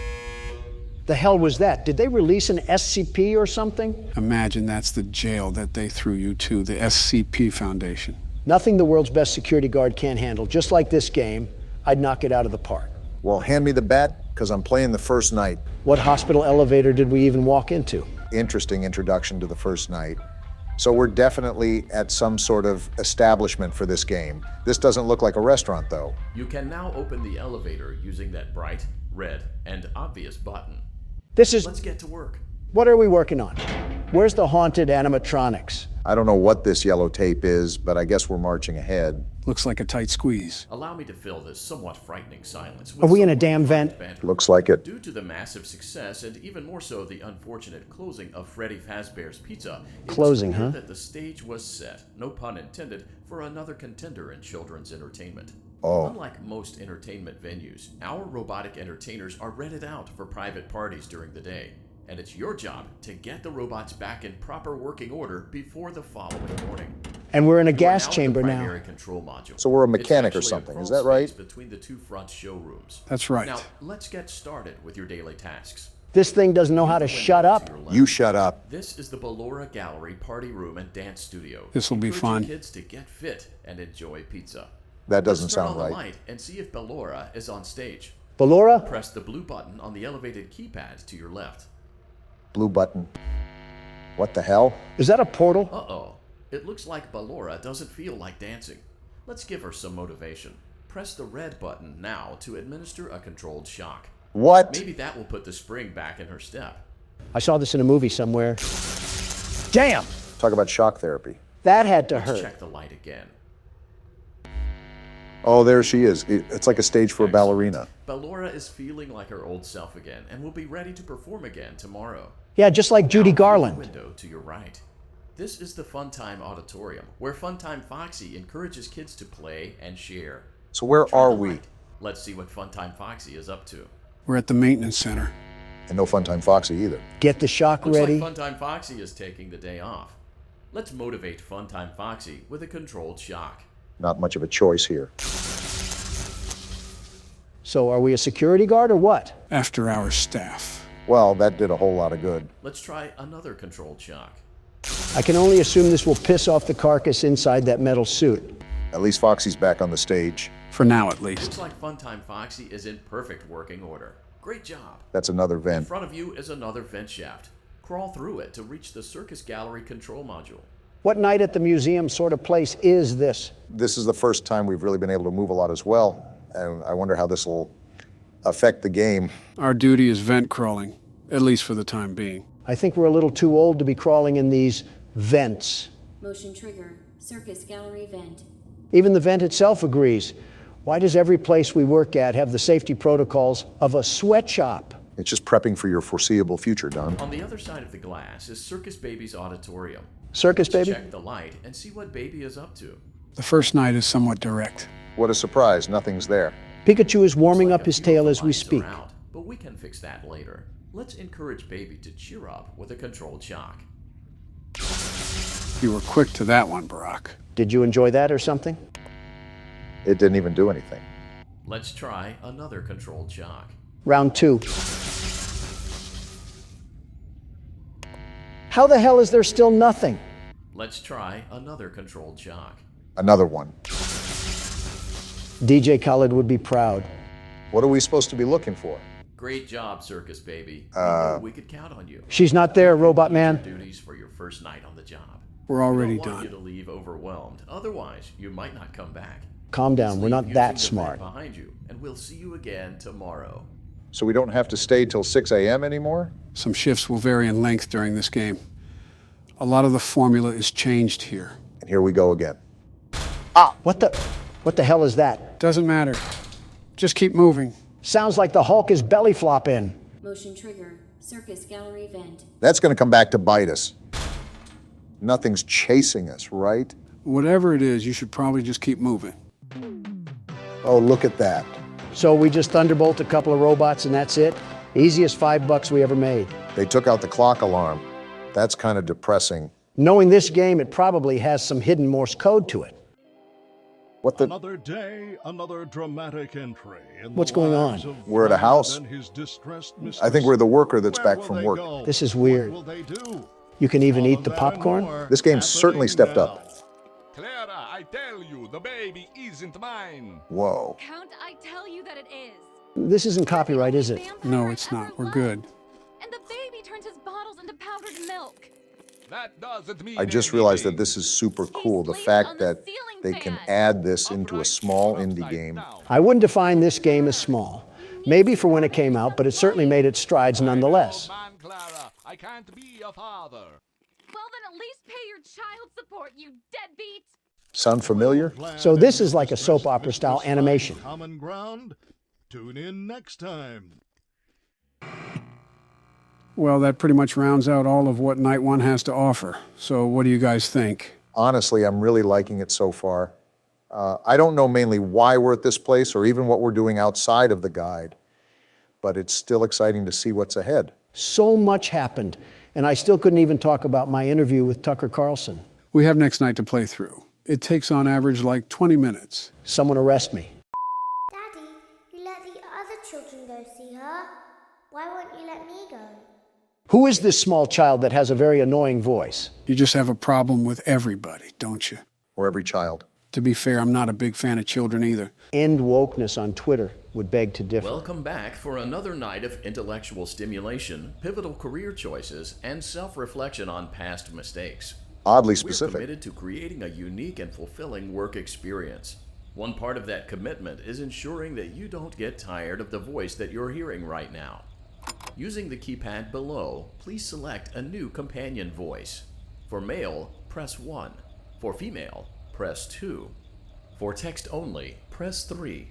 The hell was that? Did they release an SCP or something? Imagine that's the jail that they threw you to, the SCP Foundation. Nothing the world's best security guard can't handle. Just like this game, I'd knock it out of the park. Well, hand me the bat, because I'm playing the first night. What hospital elevator did we even walk into? Interesting introduction to the first night. So we're definitely at some sort of establishment for this game. This doesn't look like a restaurant, though. You can now open the elevator using that bright, red, and obvious button. This is... Let's get to work. What are we working on? Where's the haunted animatronics? I don't know what this yellow tape is, but I guess we're marching ahead. Looks like a tight squeeze. Allow me to fill this somewhat frightening silence with Are we in a some damn vent? banter. Looks like it. Due to the massive success and even more so the unfortunate closing of Freddy Fazbear's Pizza, it's Closing, clear huh? that the stage was set, no pun intended, for another contender in children's entertainment. Oh. Unlike most entertainment venues, our robotic entertainers are rented out for private parties during the day. And it's your job to get the robots back in proper working order before the following morning. And we're in a You are gas now in chamber the now. primary control module. So we're a It's mechanic or actually a something, crawl is that right? space between the two front showrooms. That's right. Now, let's get started with your daily tasks. This thing doesn't know how to shut up. You shut up. This is the Ballora Gallery Party Room and Dance Studio. This'll be Encouraging fun. kids to get fit and enjoy pizza. That doesn't Let's turn sound on right. the light and see if Ballora is on stage. Ballora? Press the blue button on the elevated keypad to your left. Blue button. What the hell? Is that a portal? Uh-oh. It looks like Ballora doesn't feel like dancing. Let's give her some motivation. Press the red button now to administer a controlled shock. What? Maybe that will put the spring back in her step. I saw this in a movie somewhere. Damn! Talk about shock therapy. That had to Let's hurt. check the light again. Oh, there she is. It's like a stage for a ballerina. Ballora is feeling like her old self again and will be ready to perform again tomorrow. Yeah, just like Judy Now, through the Garland. window to your right. This is the Funtime Auditorium, where Funtime Foxy encourages kids to play and share. So where Turn are the we? light. Let's see what Funtime Foxy is up to. We're at the maintenance center. And no Funtime Foxy either. Get the shock Looks ready. like Funtime Foxy is taking the day off. Let's motivate Funtime Foxy with a controlled shock. Not much of a choice here. So are we a security guard or what? After our staff. Well, that did a whole lot of good. Let's try another controlled shock. I can only assume this will piss off the carcass inside that metal suit. At least Foxy's back on the stage. For now, at least. Looks like Funtime Foxy is in perfect working order. Great job. That's another In vent. front of you is another vent shaft. Crawl through it to reach the circus gallery control module. What night at the museum sort of place is this? This is the first time we've really been able to move a lot as well, and I wonder how this will affect the game. Our duty is vent crawling, at least for the time being. I think we're a little too old to be crawling in these vents. Motion trigger. Circus gallery vent. Even the vent itself agrees. Why does every place we work at have the safety protocols of a sweatshop? It's just prepping for your foreseeable future, Don. On the other side of the glass is Circus Baby's auditorium. Circus Let's Baby? check the light and see what Baby is up to. The first night is somewhat direct. What a surprise, nothing's there. Pikachu is warming Looks like up a his few tail of as the we lights are speak. out, but we can fix that later. Let's encourage Baby to cheer up with a controlled shock. You were quick to that one, Barack. Did you enjoy that or something? It didn't even do anything. Let's try another controlled shock. Round 2. How the hell is there still nothing? Let's try another controlled shock. Another one. DJ Khaled would be proud. What are we supposed to be looking for? Great job, Circus Baby. We knew we could count on you. She's not there, Robot Man. Duties for your first night on the job. We're already We don't want you done. to leave overwhelmed. Otherwise, you might not come back. Calm down, we're not Leave that using the vent smart. behind you, and we'll see you again tomorrow. So we don't have to stay till 6 a.m. anymore? Some shifts will vary in length during this game. A lot of the formula is changed here. And here we go again. What the hell is that? Doesn't matter. Just keep moving. Sounds like the Hulk is belly flopping. Motion trigger. Circus gallery vent. That's going to come back to bite us. Nothing's chasing us, right? Whatever it is, you should probably just keep moving. Oh, look at that. So we just thunderbolt a couple of robots and that's it? Easiest $5 we ever made. They took out the clock alarm. That's kind of depressing. Knowing this game, it probably has some hidden Morse code to it. What the? Another day, another dramatic entry. In What's the going lives on? of We're at a Freddy house. and his distressed I think we're the worker that's Where back will from they work. go? This is weird. What will they do? You can even All eat of the that and popcorn? more This game's certainly stepped happening up. Clara, I tell you, the baby isn't mine. Whoa. Count, I tell you that it is. This isn't copyright, is it? No, it's not. We're good. And the baby turns his bottles into powdered milk. That doesn't mean I just realized that this is super cool. The fact that they can add this into a small indie game. I wouldn't define this game as small. Maybe for when it came out, but it certainly made its strides nonetheless. Man, Clara, I can't be a father. Well, then at least pay your child support, you deadbeat. Sound familiar? So this is like a soap opera style animation. Common ground. Tune in next time. Well, that pretty much rounds out all of what Night 1 has to offer. So what do you guys think? Honestly, I'm really liking it so far. I don't know mainly why we're at this place or even what we're doing outside of the guide, but it's still exciting to see what's ahead. So much happened, and I still couldn't even talk about my interview with Tucker Carlson. We have next night to play through. It takes on average like 20 minutes. Someone arrest me. Daddy, you let the other children go see her. Why won't you let me go? Who is this small child that has a very annoying voice? You just have a problem with everybody, don't you? Or every child. To be fair, I'm not a big fan of children either. End wokeness on Twitter would beg to differ. Welcome back for another night of intellectual stimulation, pivotal career choices, and self-reflection on past mistakes. Oddly We're specific. committed to creating a unique and fulfilling work experience. One part of that commitment is ensuring that you don't get tired of the voice that you're hearing right now. Using the keypad below, please select a new companion voice. For male, press 1. For female, press 2. For text only, press 3.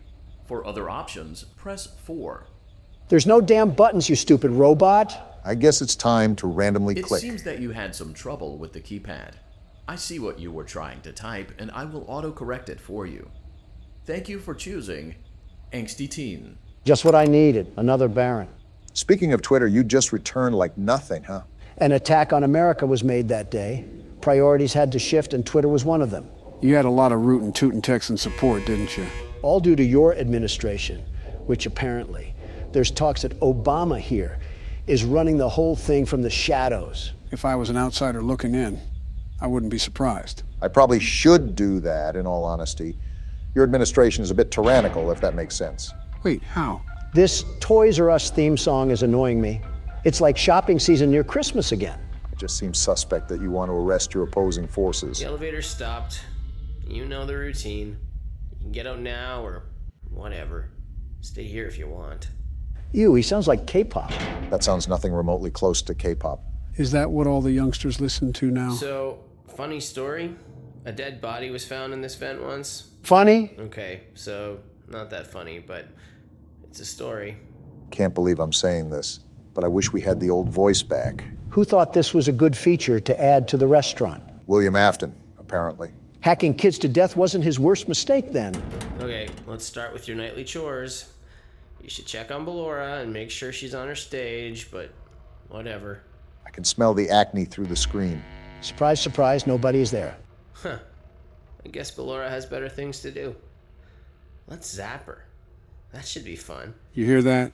For other options, press 4. There's no damn buttons, you stupid robot. I guess it's time to randomly It click. seems that you had some trouble with the keypad. I see what you were trying to type, and I will auto-correct it for you. Thank you for choosing Angsty Teen. Just what I needed, another Baron. Speaking of Twitter, you just returned like nothing, huh? An attack on America was made that day. Priorities had to shift, and Twitter was one of them. You had a lot of rootin' tootin' Texan support, didn't you? All due to your administration, which apparently, there's talks that Obama here is running the whole thing from the shadows. If I was an outsider looking in, I wouldn't be surprised. I probably should do that, in all honesty. Your administration is a bit tyrannical, if that makes sense. Wait, how? This Toys R Us theme song is annoying me. It's like shopping season near Christmas again. It just seems suspect that you want to arrest your opposing forces. The elevator stopped. You know the routine. You can get out now or whatever. Stay here if you want. Ew, he sounds like K-pop. That sounds nothing remotely close to K-pop. Is that what all the youngsters listen to now? So, funny story. A dead body was found in this vent once. Funny? Okay, so not that funny, but it's a story. Can't believe I'm saying this, but I wish we had the old voice back. Who thought this was a good feature to add to the restaurant? William Afton, apparently. Hacking kids to death wasn't his worst mistake then. Okay, let's start with your nightly chores. You should check on Ballora and make sure she's on her stage, but whatever. I can smell the acne through the screen. Surprise, surprise, nobody's there. Huh. I guess Ballora has better things to do. Let's zap her. That should be fun. You hear that?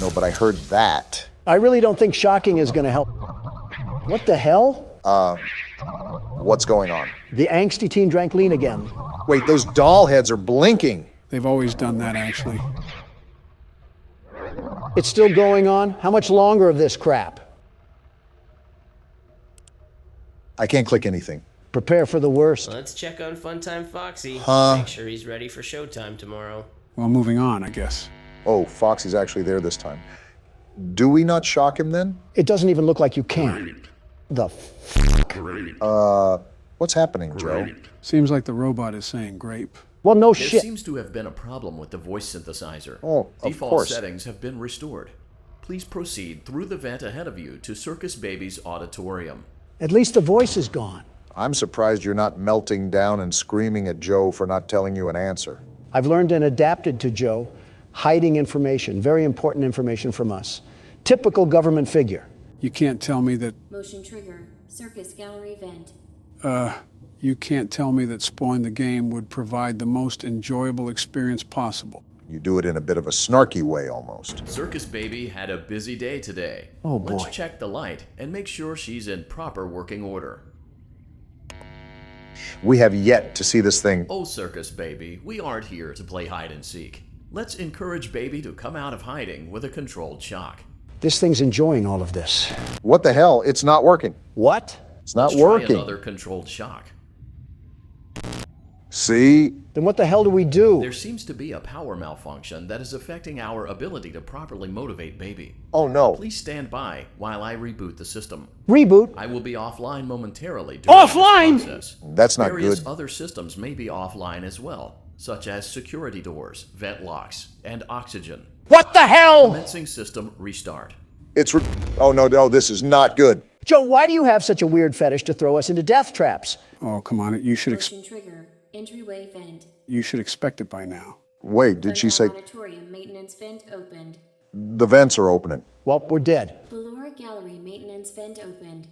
No, but I heard that. I really don't think shocking is gonna help. What the hell? What's going on? The angsty teen drank lean again. Wait, those doll heads are blinking. They've always done that, actually. It's still going on? How much longer of this crap? I can't click anything. Prepare for the worst. Let's check on Funtime Foxy. Huh? Make sure he's ready for showtime tomorrow. Well, moving on, I guess. Oh, Foxy's actually there this time. Do we not shock him then? It doesn't even look like you can. The What's happening, Joe? Seems like the robot is saying grape. Well, no There shit. seems to have been a problem with the voice synthesizer. Oh, of Default course. settings have been restored. Please proceed through the vent ahead of you to Circus Baby's auditorium. At least the voice is gone. I'm surprised you're not melting down and screaming at Joe for not telling you an answer. I've learned and adapted to Joe, hiding information, very important information from us. Typical government figure. You can't tell me that... Motion trigger. Circus gallery vent. You can't tell me that spoiling the game would provide the most enjoyable experience possible. You do it in a bit of a snarky way, almost. Circus Baby had a busy day today. Oh, boy. Let's check the light and make sure she's in proper working order. We have yet to see this thing. Oh, Circus Baby, we aren't here to play hide and seek. Let's encourage Baby to come out of hiding with a controlled shock. This thing's enjoying all of this. What the hell? It's not working. What? It's not Let's try working. another controlled shock. See? Then what the hell do we do? There seems to be a power malfunction that is affecting our ability to properly motivate Baby. Oh, no. Please stand by while I reboot the system. Reboot? I will be offline momentarily during Offline? this process. That's not Various good. other systems may be offline as well, such as security doors, vent locks, and oxygen. What the hell? Commencing system restart. Oh, no, this is not good. Joe, why do you have such a weird fetish to throw us into death traps? Oh, come on. You should Motion trigger. Entryway vent. you should expect it by now. Wait, did she say Auditorium maintenance vent opened. the vents are opening? Well, we're dead. Ballora gallery maintenance vent opened.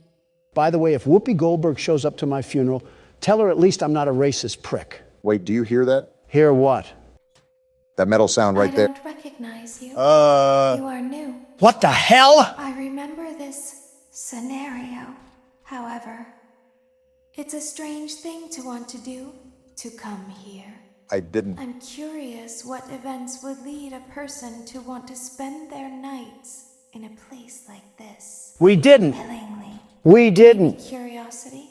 By the way, if Whoopi Goldberg shows up to my funeral, tell her at least I'm not a racist prick. Wait, do you hear that? Hear what? That metal sound right I there? don't recognize you. You are new. What the hell? I remember this scenario. However, it's a strange thing to want to do, to come here. I didn't. I'm curious what events would lead a person to want to spend their nights in a place like this. We didn't. Willingly. We didn't. Curiosity?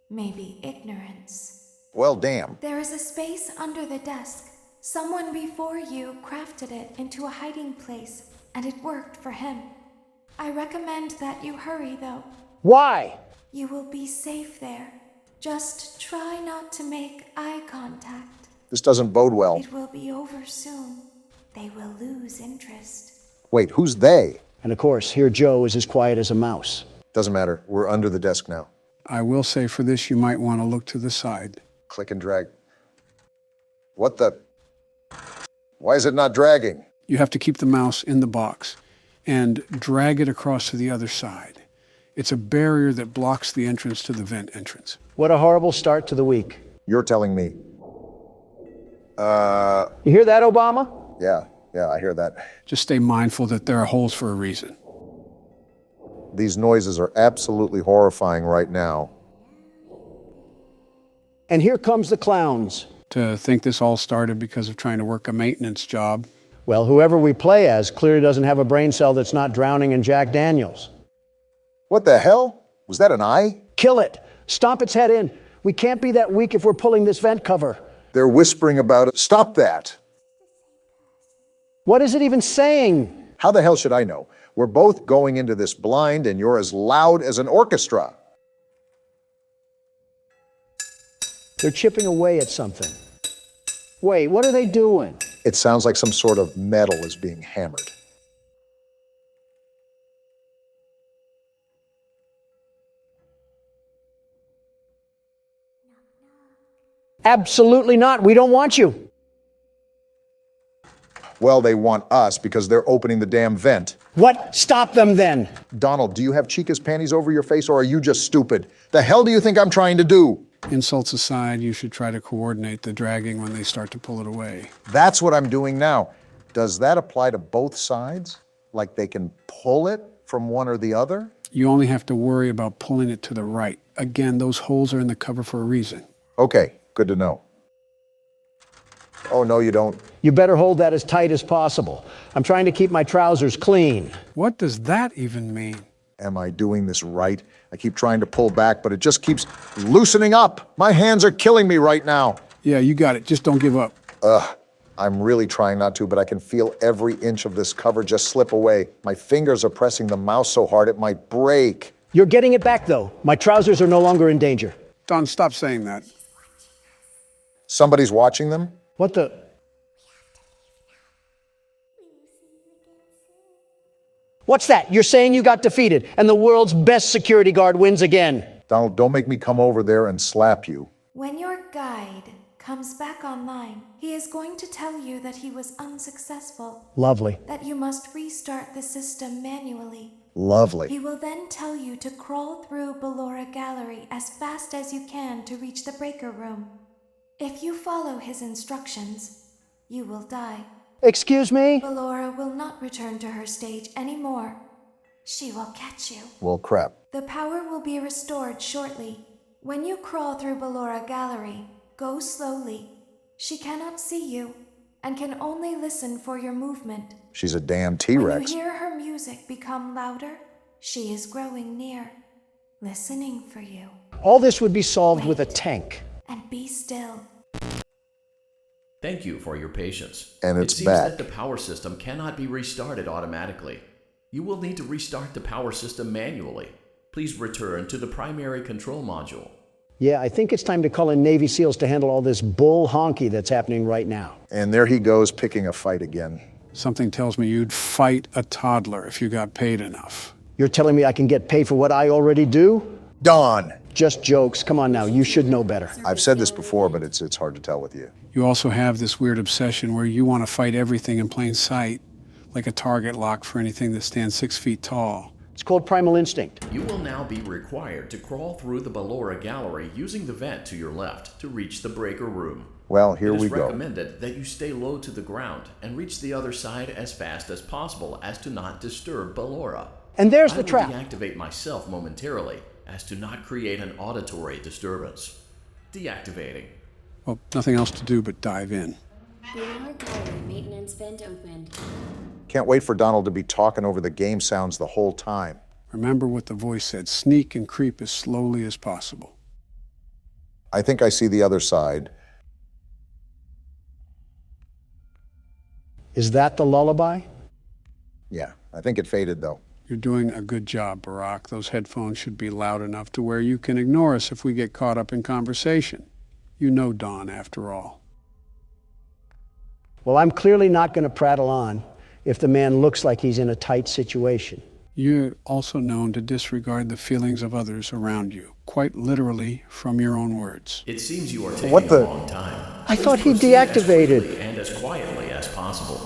Maybe ignorance. Well, damn. There is a space under the desk. Someone before you crafted it into a hiding place, and it worked for him. I recommend that you hurry, though. Why? You will be safe there. Just try not to make eye contact. This doesn't bode well. It will be over soon. They will lose interest. Wait, who's they? And of course, here Joe is as quiet as a mouse. Doesn't matter. We're under the desk now. I will say for this, you might want to look to the side. Click and drag. What the? Why is it not dragging? You have to keep the mouse in the box and drag it across to the other side. It's a barrier that blocks the entrance to the vent entrance. What a horrible start to the week. You're telling me. You hear that, Obama? Yeah, I hear that. Just stay mindful that there are holes for a reason. These noises are absolutely horrifying right now. And here comes the clowns. To think this all started because of trying to work a maintenance job. Well, whoever we play as clearly doesn't have a brain cell that's not drowning in Jack Daniels. What the hell? Was that an eye? Kill it. Stomp its head in. We can't be that weak if we're pulling this vent cover. They're whispering about it. Stop that. What is it even saying? How the hell should I know? We're both going into this blind and you're as loud as an orchestra. They're chipping away at something. Wait, what are they doing? It sounds like some sort of metal is being hammered. Absolutely not. We don't want you. Well, they want us because they're opening the damn vent. What? Stop them then. Donald, do you have Chica's panties over your face or are you just stupid? The hell do you think I'm trying to do? Insults aside, you should try to coordinate the dragging when they start to pull it away. That's what I'm doing now. Does that apply to both sides? Like they can pull it from one or the other? You only have to worry about pulling it to the right. Again, those holes are in the cover for a reason. Okay, good to know. Oh, no, you don't. You better hold that as tight as possible. I'm trying to keep my trousers clean. What does that even mean? Am I doing this right? I keep trying to pull back, but it just keeps loosening up. My hands are killing me right now. Yeah, you got it. Just don't give up. I'm really trying not to, but I can feel every inch of this cover just slip away. My fingers are pressing the mouse so hard it might break. You're getting it back, though. My trousers are no longer in danger. Don, stop saying that. Somebody's watching them? What the? What's that? You're saying you got defeated, and the world's best security guard wins again. Donald, don't make me come over there and slap you. When your guide comes back online, he is going to tell you that he was unsuccessful. Lovely. That you must restart the system manually. Lovely. He will then tell you to crawl through Ballora Gallery as fast as you can to reach the breaker room. If you follow his instructions, you will die. Excuse me? Ballora will not return to her stage anymore. She will catch you. Well, crap. The power will be restored shortly. When you crawl through Ballora Gallery, go slowly. She cannot see you and can only listen for your movement. She's a damn When T-Rex. you hear her music become louder, she is growing near, listening for you. All this would be solved with a tank. And be still. Thank you for your patience. And it's it seems back. that the power system cannot be restarted automatically. You will need to restart the power system manually. Please return to the primary control module. Yeah, I think it's time to call in Navy SEALs to handle all this bull honky that's happening right now. And there he goes picking a fight again. Something tells me you'd fight a toddler if you got paid enough. You're telling me I can get paid for what I already do? Don! Just jokes. Come on now, you should know better. I've said this before, but it's hard to tell with you. You also have this weird obsession where you want to fight everything in plain sight, like a target lock for anything that stands 6 feet tall. It's called primal instinct. You will now be required to crawl through the Ballora Gallery using the vent to your left to reach the breaker room. Well, here we It is go. recommended that you stay low to the ground and reach the other side as fast as possible as to not disturb Ballora. And there's I the will trap. deactivate myself momentarily as to not create an auditory disturbance. Deactivating. Well, nothing else to do but dive in. Ballora Gallery maintenance vent opened. Can't wait for Donald to be talking over the game sounds the whole time. Remember what the voice said, sneak and creep as slowly as possible. I think I see the other side. Is that the lullaby? Yeah, I think it faded though. You're doing a good job, Barack. Those headphones should be loud enough to where you can ignore us if we get caught up in conversation. You know Don, after all. Well, I'm clearly not going to prattle on if the man looks like he's in a tight situation. You're also known to disregard the feelings of others around you, quite literally from your own words. It seems you are taking What the- a long time. I thought Please he proceed as deactivated. quickly and as quietly as possible.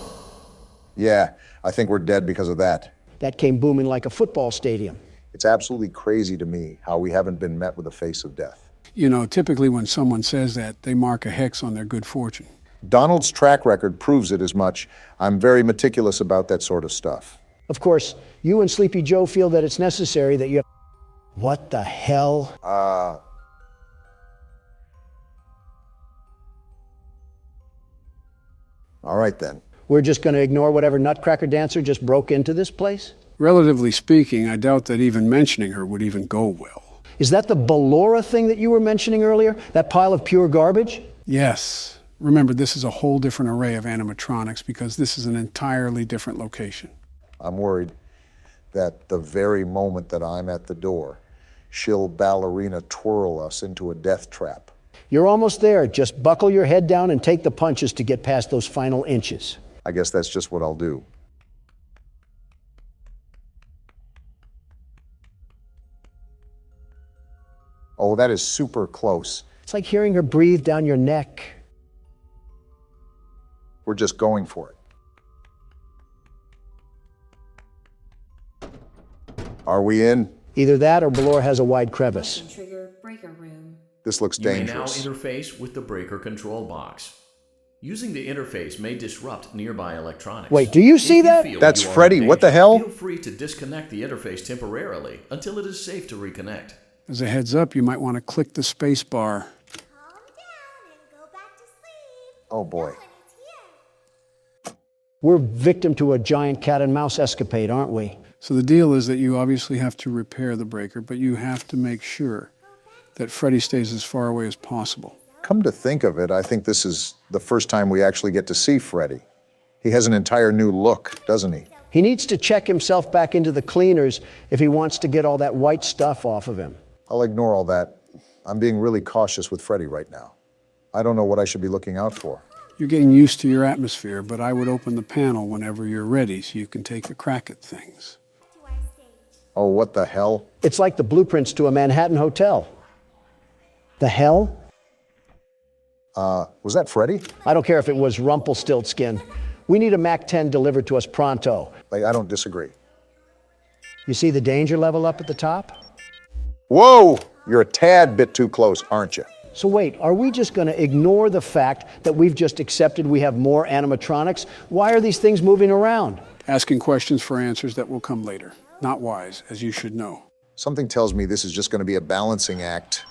Yeah, I think we're dead because of that. That came booming like a football stadium. It's absolutely crazy to me how we haven't been met with the face of death. You know, typically when someone says that, they mark a hex on their good fortune. Donald's track record proves it as much. I'm very meticulous about that sort of stuff. Of course, you and Sleepy Joe feel that it's necessary that you have... What the hell? All right then. We're just going to ignore whatever nutcracker dancer just broke into this place? Relatively speaking, I doubt that even mentioning her would even go well. Is that the Ballora thing that you were mentioning earlier? That pile of pure garbage? Yes. Remember, this is a whole different array of animatronics because this is an entirely different location. I'm worried that the very moment that I'm at the door, she'll ballerina twirl us into a death trap. You're almost there. Just buckle your head down and take the punches to get past those final inches. I guess that's just what I'll do. Oh, that is super close. It's like hearing her breathe down your neck. We're just going for it. Are we in? Either that or Ballora has a wide crevice. Trigger breaker room. This looks dangerous. You may now interface with the breaker control box. Using the interface may disrupt nearby electronics. Wait, do you see that? That's Freddy. What the hell? Feel free to disconnect the interface temporarily until it is safe to reconnect. As a heads up, you might want to click the space bar. Oh boy. We're victim to a giant cat and mouse escapade, aren't we? So the deal is that you obviously have to repair the breaker, but you have to make sure that Freddy stays as far away as possible. Come to think of it, I think this is the first time we actually get to see Freddy. He has an entire new look, doesn't he? He needs to check himself back into the cleaners if he wants to get all that white stuff off of him. I'll ignore all that. I'm being really cautious with Freddy right now. I don't know what I should be looking out for. You're getting used to your atmosphere, but I would open the panel whenever you're ready so you can take a crack at things. Oh, what the hell? It's like the blueprints to a Manhattan hotel. The hell? Was that Freddy? I don't care if it was Rumpelstiltskin. We need a MAC-10 delivered to us pronto. I don't disagree. You see the danger level up at the top? Whoa! You're a tad bit too close, aren't you? So wait, are we just going to ignore the fact that we've just accepted we have more animatronics? Why are these things moving around? Asking questions for answers that will come later. Not wise, as you should know. Something tells me this is just going to be a balancing act.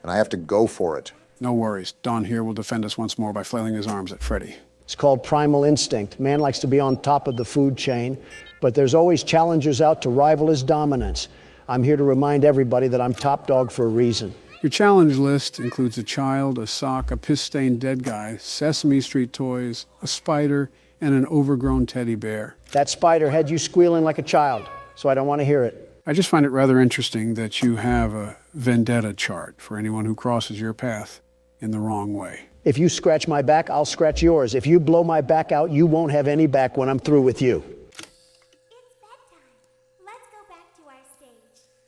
And I have to go for it. No worries. Don here will defend us once more by flailing his arms at Freddy. It's called primal instinct. Man likes to be on top of the food chain, but there's always challengers out to rival his dominance. I'm here to remind everybody that I'm top dog for a reason. Your challenge list includes a child, a sock, a piss-stained dead guy, Sesame Street toys, a spider, and an overgrown teddy bear. That spider had you squealing like a child, so I don't want to hear it. I just find it rather interesting that you have a vendetta chart for anyone who crosses your path in the wrong way. If you scratch my back, I'll scratch yours. If you blow my back out, you won't have any back when I'm through with you.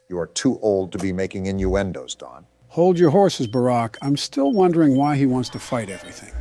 You are too old to be making innuendos, Don. Hold your horses, Barack. I'm still wondering why he wants to fight everything.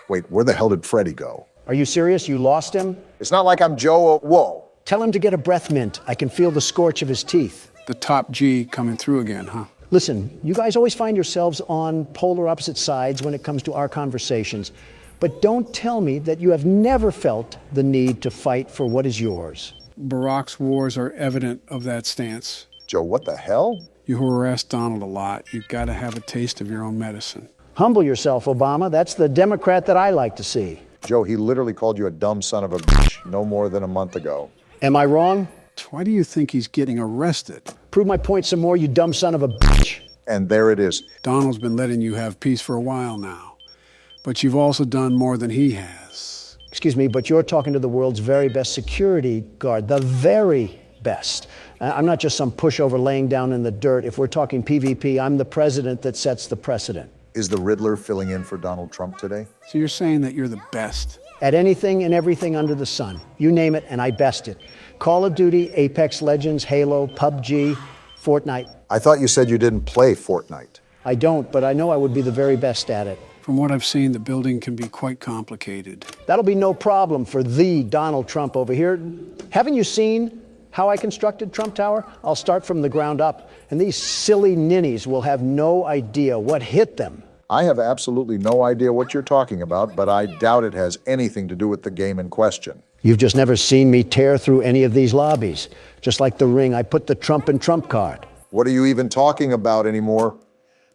Wait, where the hell did Freddy go? Are you serious? You lost him? It's not like I'm Joe. Whoa. Tell him to get a breath mint. I can feel the scorch of his teeth. The top G coming through again, huh? Listen, you guys always find yourselves on polar opposite sides when it comes to our conversations. But don't tell me that you have never felt the need to fight for what is yours. Barack's wars are evident of that stance. Joe, what the hell? You harass Donald a lot. You've got to have a taste of your own medicine. Humble yourself, Obama. That's the Democrat that I like to see. Joe, he literally called you a dumb son of a bitch no more than a month ago. Am I wrong? Why do you think he's getting arrested? Prove my point some more, you dumb son of a bitch. And there it is. Donald's been letting you have peace for a while now. But you've also done more than he has. Excuse me, but you're talking to the world's very best security guard, the very best. I'm not just some pushover laying down in the dirt. If we're talking PvP, I'm the president that sets the precedent. Is the Riddler filling in for Donald Trump today? So you're saying that you're the best? At anything and everything under the sun. You name it, and I best it. Call of Duty, Apex Legends, Halo, PUBG, Fortnite. I thought you said you didn't play Fortnite. I don't, but I know I would be the very best at it. From what I've seen, the building can be quite complicated. That'll be no problem for the Donald Trump over here. Haven't you seen how I constructed Trump Tower? I'll start from the ground up, and these silly ninnies will have no idea what hit them. I have absolutely no idea what you're talking about, but I doubt it has anything to do with the game in question. You've just never seen me tear through any of these lobbies. Just like the ring, I put the Trump in Trump card. What are you even talking about anymore?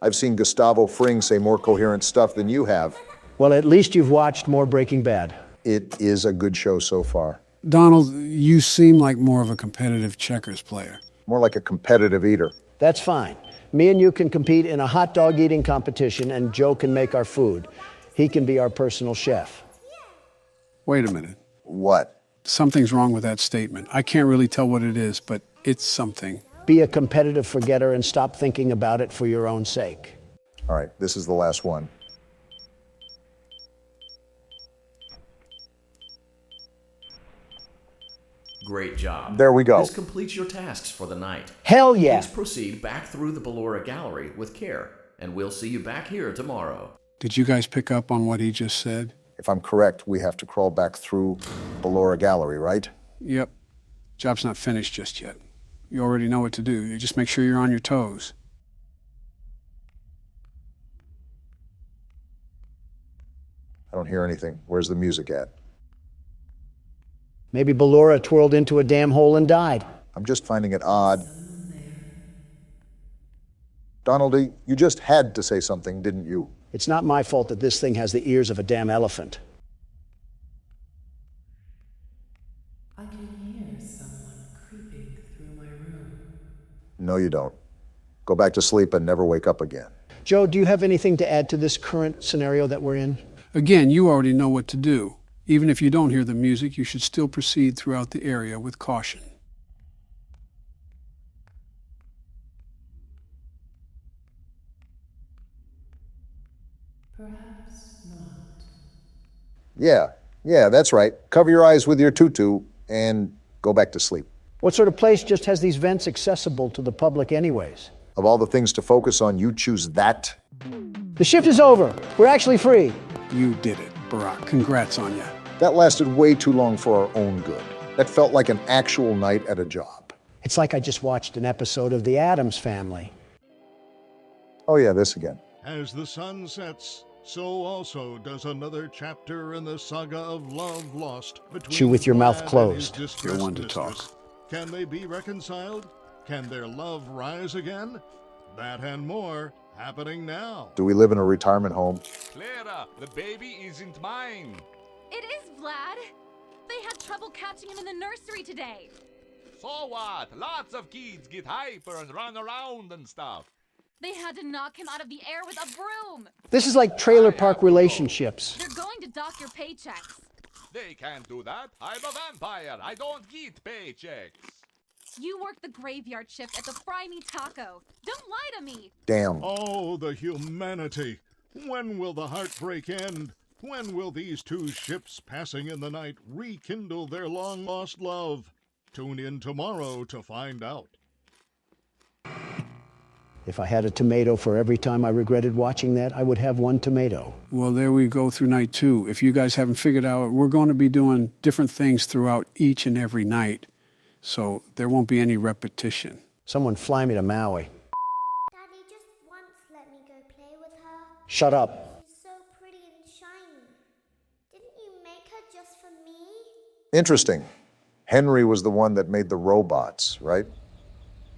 I've seen Gustavo Fring say more coherent stuff than you have. Well, at least you've watched more Breaking Bad. It is a good show so far. Donald, you seem like more of a competitive checkers player. More like a competitive eater. That's fine. Me and you can compete in a hot dog eating competition, and Joe can make our food. He can be our personal chef. Wait a minute. What? Something's wrong with that statement. I can't really tell what it is, but it's something. Be a competitive forgetter and stop thinking about it for your own sake. All right, this is the last one. Great job. There we go. This completes your tasks for the night. Hell yeah! Please proceed back through the Ballora Gallery with care, and we'll see you back here tomorrow. Did you guys pick up on what he just said? If I'm correct, we have to crawl back through Ballora Gallery, right? Yep. Job's not finished just yet. You already know what to do. You just make sure you're on your toes. I don't hear anything. Where's the music at? Maybe Ballora twirled into a damn hole and died. I'm just finding it odd. Donaldy, you just had to say something, didn't you? It's not my fault that this thing has the ears of a damn elephant. I can hear someone creeping through my room. No, you don't. Go back to sleep and never wake up again. Joe, do you have anything to add to this current scenario that we're in? Again, you already know what to do. Even if you don't hear the music, you should still proceed throughout the area with caution. Perhaps not. Yeah, that's right. Cover your eyes with your tutu and go back to sleep. What sort of place just has these vents accessible to the public anyways? Of all the things to focus on, you choose that? The shift is over. We're actually free. You did it, Barack. Congrats on you. That lasted way too long for our own good. That felt like an actual night at a job. It's like I just watched an episode of The Addams Family. Oh yeah, this again. As the sun sets, so also does another chapter in the saga of love lost between Chew with your mouth Vlad and closed. his distressed You're one to mistress. talk. Can they be reconciled? Can their love rise again? That and more happening now. Do we live in a retirement home? Clara, the baby isn't mine. It is, Vlad. They had trouble catching him in the nursery today. So what? Lots of kids get hyper and run around and stuff. They had to knock him out of the air with a broom. This is like trailer park relationships. They're going to dock your paychecks. They can't do that. I'm a vampire. I don't get paychecks. You work the graveyard shift at the Fry Me Taco. Don't lie to me. Damn. Oh, the humanity. When will the heartbreak end? When will these two ships passing in the night rekindle their long-lost love? Tune in tomorrow to find out. If I had a tomato for every time I regretted watching that, I would have one tomato. Well, there we go through night 2. If you guys haven't figured out, we're going to be doing different things throughout each and every night. So there won't be any repetition. Someone fly me to Maui. Daddy, just once let me go play with her. Shut up. She's so pretty and shiny. Didn't you make her just for me? Interesting. Henry was the one that made the robots, right?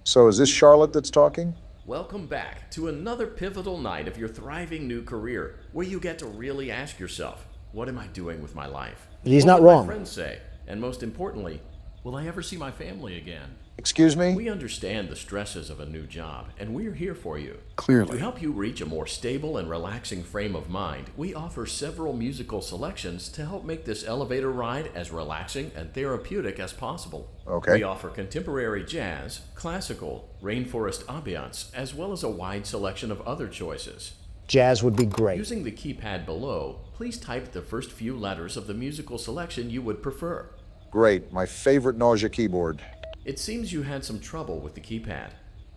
So is this Charlotte that's talking? Welcome back to another pivotal night of your thriving new career, where you get to really ask yourself, what am I doing with my life? He's What not will wrong. my friends say? And most importantly, will I ever see my family again? Excuse me? We understand the stresses of a new job, and we're here for you. Clearly. To help you reach a more stable and relaxing frame of mind, we offer several musical selections to help make this elevator ride as relaxing and therapeutic as possible. Okay. We offer contemporary jazz, classical, rainforest ambiance, as well as a wide selection of other choices. Jazz would be great. Using the keypad below, please type the first few letters of the musical selection you would prefer. Great. My favorite nausea keyboard. It seems you had some trouble with the keypad.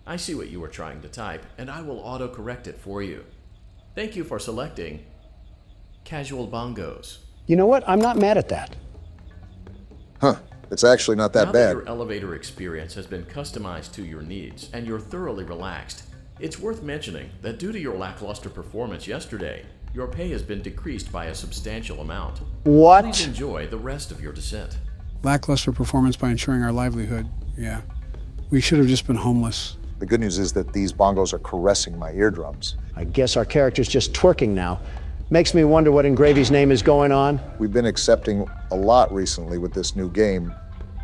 I see what you were trying to type, and I will auto-correct it for you. Thank you for selecting Casual Bongos. You know what? I'm not mad at that. Huh. It's actually not that Now bad. that your elevator experience has been customized to your needs, and you're thoroughly relaxed, it's worth mentioning that due to your lackluster performance yesterday, your pay has been decreased by a substantial amount. What? Please enjoy the rest of your descent. Lackluster performance by ensuring our livelihood. Yeah. We should have just been homeless. The good news is that these bongos are caressing my eardrums. I guess our character's just twerking now. Makes me wonder what in Gravy's name is going on. We've been accepting a lot recently with this new game.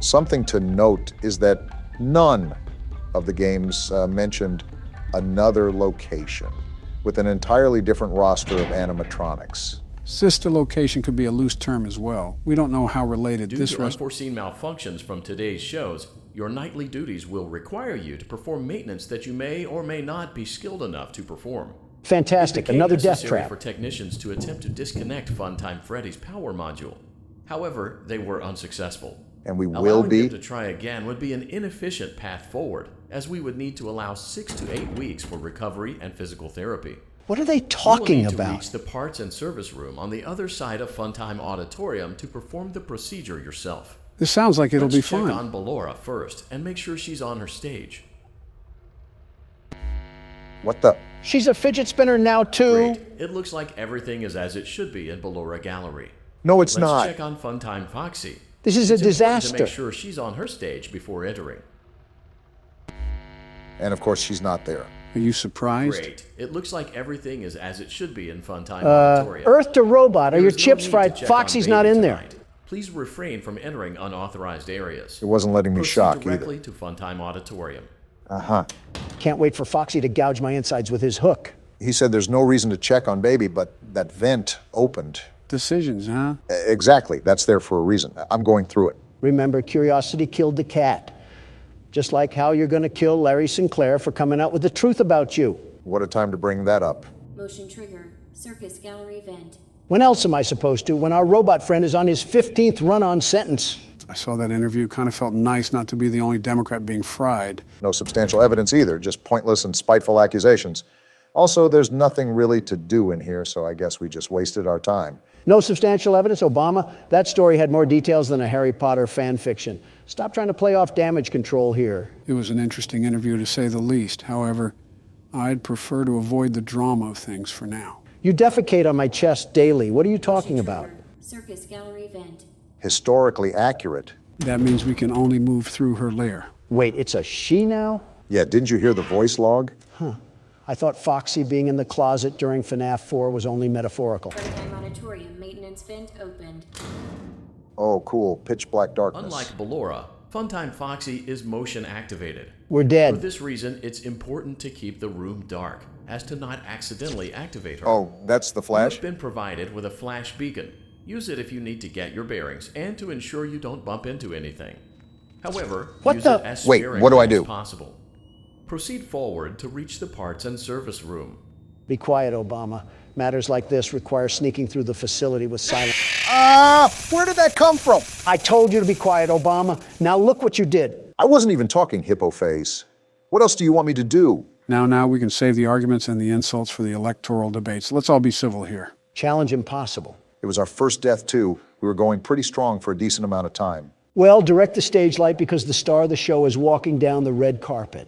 Something to note is that none of the games mentioned another location with an entirely different roster of animatronics. Sister location could be a loose term as well. We don't know how related Due this to unforeseen malfunctions from today's shows, your nightly duties will require you to perform maintenance that you may or may not be skilled enough to perform. Fantastic, another death necessary trap. for technicians to attempt to disconnect Funtime Freddy's power module. However, they were unsuccessful. And we will Allowing be. them to try again would be an inefficient path forward, as we would need to allow 6 to 8 weeks for recovery and physical therapy. What are they talking You will need about? to reach the parts and service room on the other side of Funtime Auditorium to perform the procedure yourself. This sounds like it'll Let's be check fun. on Ballora first and make sure she's on her stage. What the? She's a fidget spinner now, too. Great. It looks like everything is as it should be in Ballora Gallery. No, it's Let's not. check on Funtime Foxy. This is a It's important disaster. to make sure she's on her stage before entering. And of course, she's not there. Are you surprised? Great. It looks like everything is as it should be in Funtime Auditorium. Earth to Robot. Are There your is no chips need fried? to check Foxy's on not Baby in there. tonight. Please refrain from entering unauthorized areas. It wasn't letting me Proceed shock directly either. to Funtime Auditorium. Uh-huh. Can't wait for Foxy to gouge my insides with his hook. He said there's no reason to check on Baby, but that vent opened. Decisions, huh? Exactly. That's there for a reason. I'm going through it. Remember, curiosity killed the cat. Just like how you're going to kill Larry Sinclair for coming out with the truth about you. What a time to bring that up. Motion trigger. Circus gallery vent. When else am I supposed to? When our robot friend is on his 15th run-on sentence. I saw that interview. Kind of felt nice not to be the only Democrat being fried. No substantial evidence either, just pointless and spiteful accusations. Also, there's nothing really to do in here, so I guess we just wasted our time. No substantial evidence, Obama? That story had more details than a Harry Potter fan fiction. Stop trying to play off damage control here. It was an interesting interview, to say the least. However, I'd prefer to avoid the drama of things for now. You defecate on my chest daily. What are you talking about? Circus gallery vent. Historically accurate. That means we can only move through her lair. Wait, it's a she now? Yeah, didn't you hear the voice log? Huh. I thought Foxy being in the closet during FNAF 4 was only metaphorical. Playtime auditorium maintenance vent opened. Oh, cool. Pitch black darkness. Unlike Ballora, Funtime Foxy is motion activated. We're dead. For this reason, it's important to keep the room dark, as to not accidentally activate her. Oh, that's the flash? You've been provided with a flash beacon. Use it if you need to get your bearings and to ensure you don't bump into anything. However, use it as Wait, sparingly what do I as do? possible. Proceed forward to reach the parts and service room. Be quiet, Obama. Matters like this require sneaking through the facility with silence. Where did that come from? I told you to be quiet, Obama. Now look what you did. I wasn't even talking hippo face. What else do you want me to do? Now, we can save the arguments and the insults for the electoral debates. Let's all be civil here. Challenge impossible. It was our first death, too. We were going pretty strong for a decent amount of time. Well, direct the stage light because the star of the show is walking down the red carpet.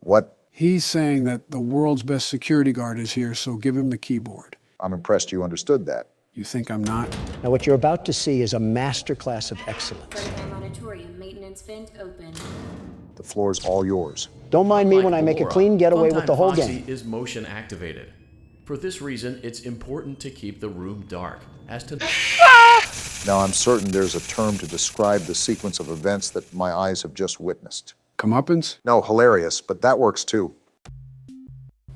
What? He's saying that the world's best security guard is here, so give him the keyboard. I'm impressed you understood that. You think I'm not? Now, what you're about to see is a masterclass of excellence. Playtime auditorium maintenance vent open. The floor's all yours. Don't mind me when I make a clean getaway with the whole Foxy gang. is motion activated. For this reason, it's important to keep the room dark, as to... Now, I'm certain there's a term to describe the sequence of events that my eyes have just witnessed. Comeuppance? No, hilarious, but that works too.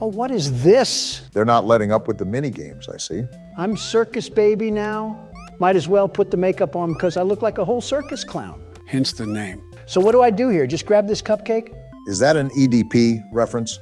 Oh, what is this? They're not letting up with the mini games, I see. I'm circus baby now. Might as well put the makeup on because I look like a whole circus clown. Hence the name. So what do I do here? Just grab this cupcake? Is that an EDP reference?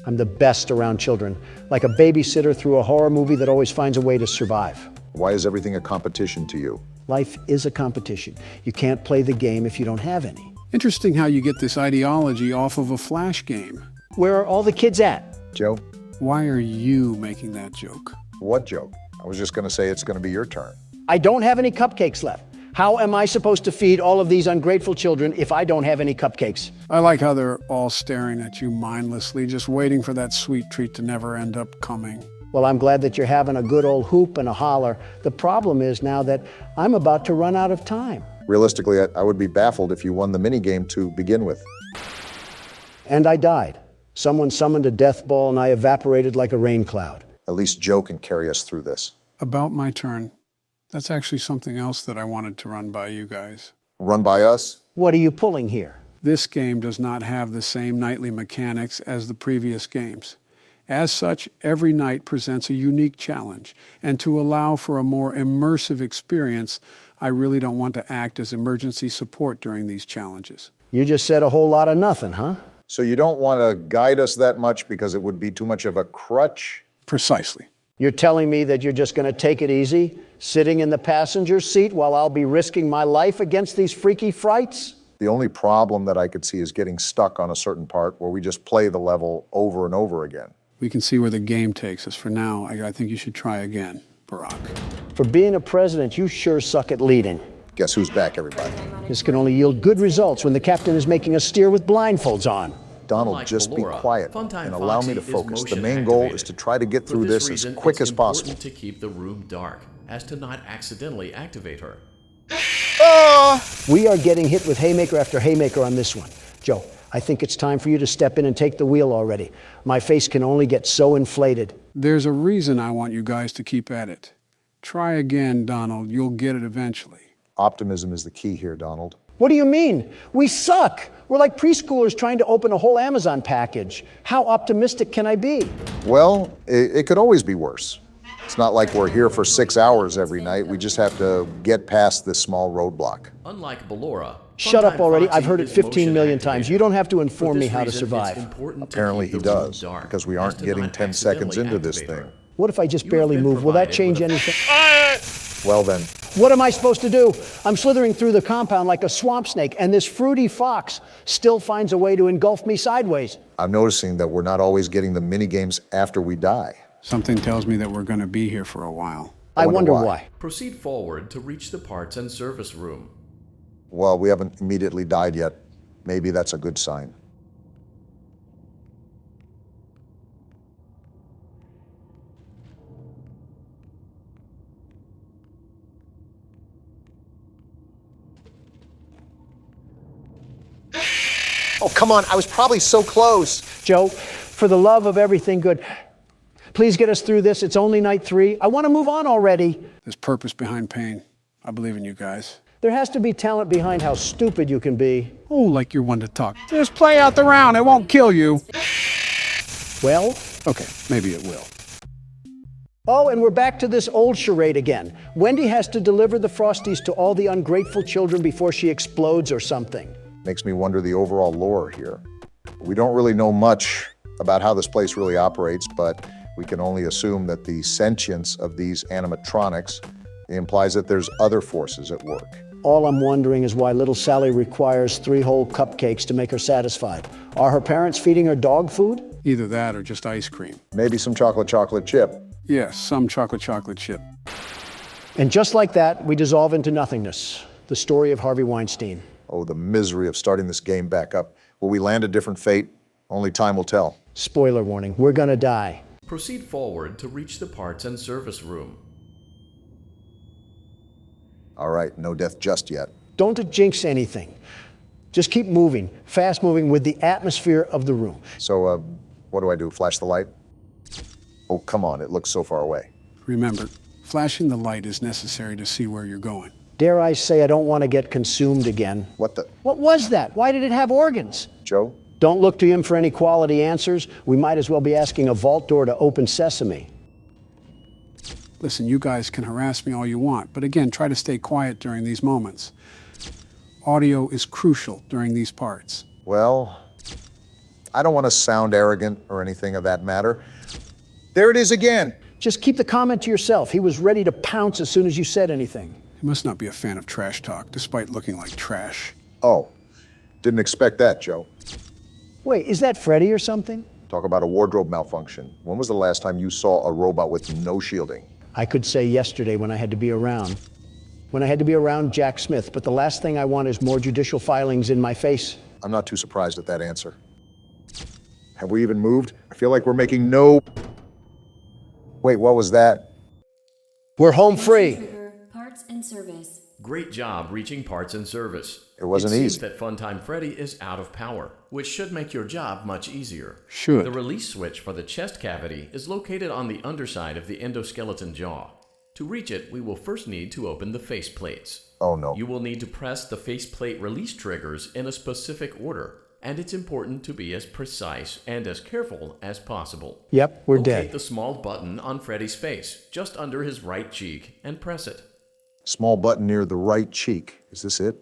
I'm the best around children, like a babysitter through a horror movie that always finds a way to survive. Why is everything a competition to you? Life is a competition. You can't play the game if you don't have any. Interesting how you get this ideology off of a Flash game. Where are all the kids at? Joe? Why are you making that joke? What joke? I was just going to say it's going to be your turn. I don't have any cupcakes left. How am I supposed to feed all of these ungrateful children if I don't have any cupcakes? I like how they're all staring at you mindlessly, just waiting for that sweet treat to never end up coming. Well, I'm glad that you're having a good old hoop and a holler. The problem is now that I'm about to run out of time. Realistically, I would be baffled if you won the mini game to begin with. And I died. Someone summoned a death ball and I evaporated like a rain cloud. At least Joe can carry us through this. About my turn. That's actually something else that I wanted to run by you guys. Run by us? What are you pulling here? This game does not have the same nightly mechanics as the previous games. As such, every night presents a unique challenge, and to allow for a more immersive experience, I really don't want to act as emergency support during these challenges. You just said a whole lot of nothing, huh? So you don't want to guide us that much because it would be too much of a crutch? Precisely. You're telling me that you're just going to take it easy, sitting in the passenger seat while I'll be risking my life against these freaky frights? The only problem that I could see is getting stuck on a certain part where we just play the level over and over again. We can see where the game takes us. For now, I think you should try again, Barack. For being a president, you sure suck at leading. Guess who's back, everybody? This can only yield good results when the captain is making us steer with blindfolds on. Donald, Unlike just Ballora, be quiet Funtime and allow me to Foxy is focus. The motion main goal activated. is to try to get For through this this as reason, quick it's as possible. important to keep the room dark, as to not accidentally activate her. We are getting hit with haymaker after haymaker on this one. Joe, I think it's time for you to step in and take the wheel already. My face can only get so inflated. There's a reason I want you guys to keep at it. Try again, Donald. You'll get it eventually. Optimism is the key here, Donald. What do you mean? We suck. We're like preschoolers trying to open a whole Amazon package. How optimistic can I be? Well, it could always be worse. It's not like we're here for 6 hours every night. We just have to get past this small roadblock. Unlike Ballora, Shut up Funtime already. Foxy I've heard it is 15 million motion times. activated. You don't have to For inform this me how to reason, it's survive. important to Apparently keep he the room does, dark, because we as aren't to getting not 10 seconds accidentally into this activate thing. her. What if I just You have barely been move? Will that provided change with a- anything? Well then, What am I supposed to do? I'm slithering through the compound like a swamp snake, and this fruity fox still finds a way to engulf me sideways. I'm noticing that we're not always getting the mini games after we die. Something tells me that we're going to be here for a while. I wonder why. Proceed forward to reach the parts and service room. Well, we haven't immediately died yet. Maybe that's a good sign. Oh, come on. I was probably so close. Joe, for the love of everything good, please get us through this. It's only night 3. I want to move on already. There's purpose behind pain. I believe in you guys. There has to be talent behind how stupid you can be. Oh, like you're one to talk. Just play out the round. It won't kill you. Well? Okay, maybe it will. Oh, and we're back to this old charade again. Wendy has to deliver the Frosties to all the ungrateful children before she explodes or something. Makes me wonder the overall lore here. We don't really know much about how this place really operates, but we can only assume that the sentience of these animatronics implies that there's other forces at work. All I'm wondering is why little Sally requires 3 whole cupcakes to make her satisfied. Are her parents feeding her dog food? Either that or just ice cream. Maybe some chocolate chip. Yes, some chocolate chip. And just like that, we dissolve into nothingness. The story of Harvey Weinstein. Oh, the misery of starting this game back up. Will we land a different fate? Only time will tell. Spoiler warning, we're gonna die. Proceed forward to reach the parts and service room. All right, no death just yet. Don't jinx anything. Just keep moving, fast moving with the atmosphere of the room. So, what do I do? Flash the light? Oh, come on, it looks so far away. Remember, flashing the light is necessary to see where you're going. Dare I say I don't want to get consumed again. What the? What was that? Why did it have organs? Joe? Don't look to him for any quality answers. We might as well be asking a vault door to open sesame. Listen, you guys can harass me all you want, but again, try to stay quiet during these moments. Audio is crucial during these parts. Well, I don't want to sound arrogant or anything of that matter. There it is again. Just keep the comment to yourself. He was ready to pounce as soon as you said anything. You must not be a fan of trash talk, despite looking like trash. Oh, didn't expect that, Joe. Wait, is that Freddy or something? Talk about a wardrobe malfunction. When was the last time you saw a robot with no shielding? I could say yesterday when I had to be around. When I had to be around Jack Smith, but the last thing I want is more judicial filings in my face. I'm not too surprised at that answer. Have we even moved? I feel like we're making no... Wait, what was that? We're home free. Parts and service. Great job reaching parts and service. It wasn't seems easy. that Funtime Freddy is out of power, which should make your job much easier. Should. The release switch for the chest cavity is located on the underside of the endoskeleton jaw. To reach it, we will first need to open the face plates. Oh no. You will need to press the faceplate release triggers in a specific order, and it's important to be as precise and as careful as possible. Yep, we're Locate dead. the small button on Freddy's face, just under his right cheek, and press it. Small button near the right cheek. Is this it?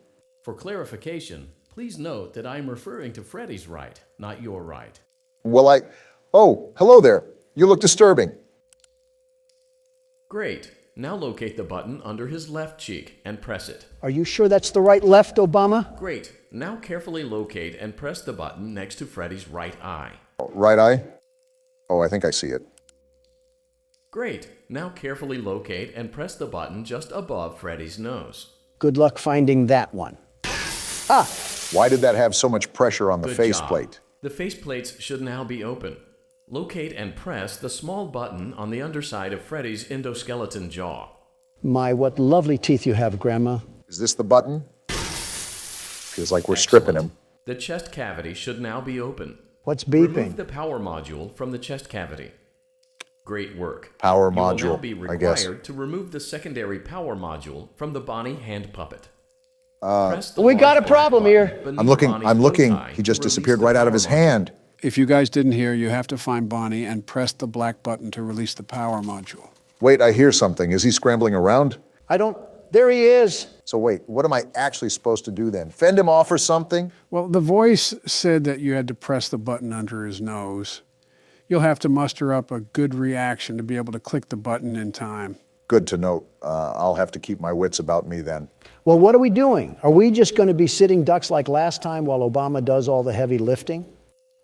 For clarification, please note that I'm referring to Freddy's right, not your right. Well, Oh, hello there. You look disturbing. Great. Now locate the button under his left cheek and press it. Are you sure that's the right left, Obama? Great. Now carefully locate and press the button next to Freddy's right eye. Right eye? Oh, I think I see it. Great. Now carefully locate and press the button just above Freddy's nose. Good luck finding that one. Ah! Why did that have so much pressure on the Good faceplate? job. The faceplates should now be open. Locate and press the small button on the underside of Freddy's endoskeleton jaw. My, what lovely teeth you have, Grandma. Is this the button? Feels like we're stripping him. The chest cavity should now be open. What's beeping? Remove the power module from the chest cavity. Great work. Power You will module, now be I guess. required to remove the secondary power module from the Bonnie hand puppet. We got a problem here. I'm looking. He just disappeared right out of his hand. If you guys didn't hear, you have to find Bonnie and press the black button to release the power module. Wait, I hear something. Is he scrambling around? There he is. So wait, what am I actually supposed to do then? Fend him off or something? Well, the voice said that you had to press the button under his nose. You'll have to muster up a good reaction to be able to click the button in time. Good to note. I'll have to keep my wits about me then. Well, what are we doing? Are we just going to be sitting ducks like last time while Obama does all the heavy lifting?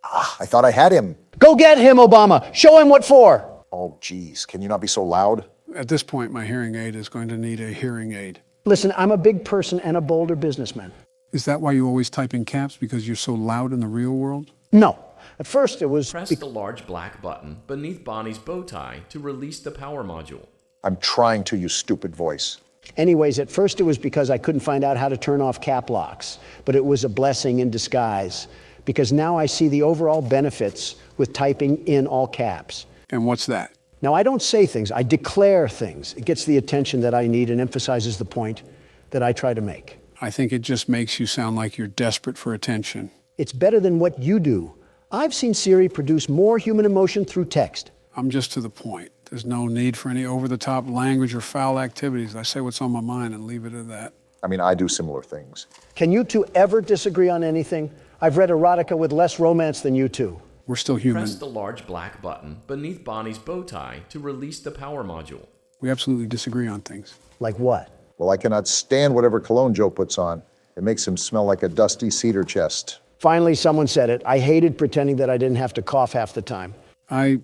I thought I had him. Go get him, Obama. Show him what for. Oh, geez. Can you not be so loud? At this point, my hearing aid is going to need a hearing aid. Listen, I'm a big person and a bolder businessman. Is that why you always type in caps, because you're so loud in the real world? No. At first it was... Press the large black button beneath Bonnie's bow tie to release the power module. I'm trying to, you stupid voice. Anyways, at first it was because I couldn't find out how to turn off cap locks. But it was a blessing in disguise, because now I see the overall benefits with typing in all caps. And what's that? Now, I don't say things, I declare things. It gets the attention that I need and emphasizes the point that I try to make. I think it just makes you sound like you're desperate for attention. It's better than what you do. I've seen Siri produce more human emotion through text. I'm just to the point. There's no need for any over-the-top language or foul activities. I say what's on my mind and leave it at that. I mean, I do similar things. Can you two ever disagree on anything? I've read erotica with less romance than you two. We're still human. Press the large black button beneath Bonnie's bow tie to release the power module. We absolutely disagree on things. Like what? Well, I cannot stand whatever cologne Joe puts on. It makes him smell like a dusty cedar chest. Finally, someone said it. I hated pretending that I didn't have to cough half the time. I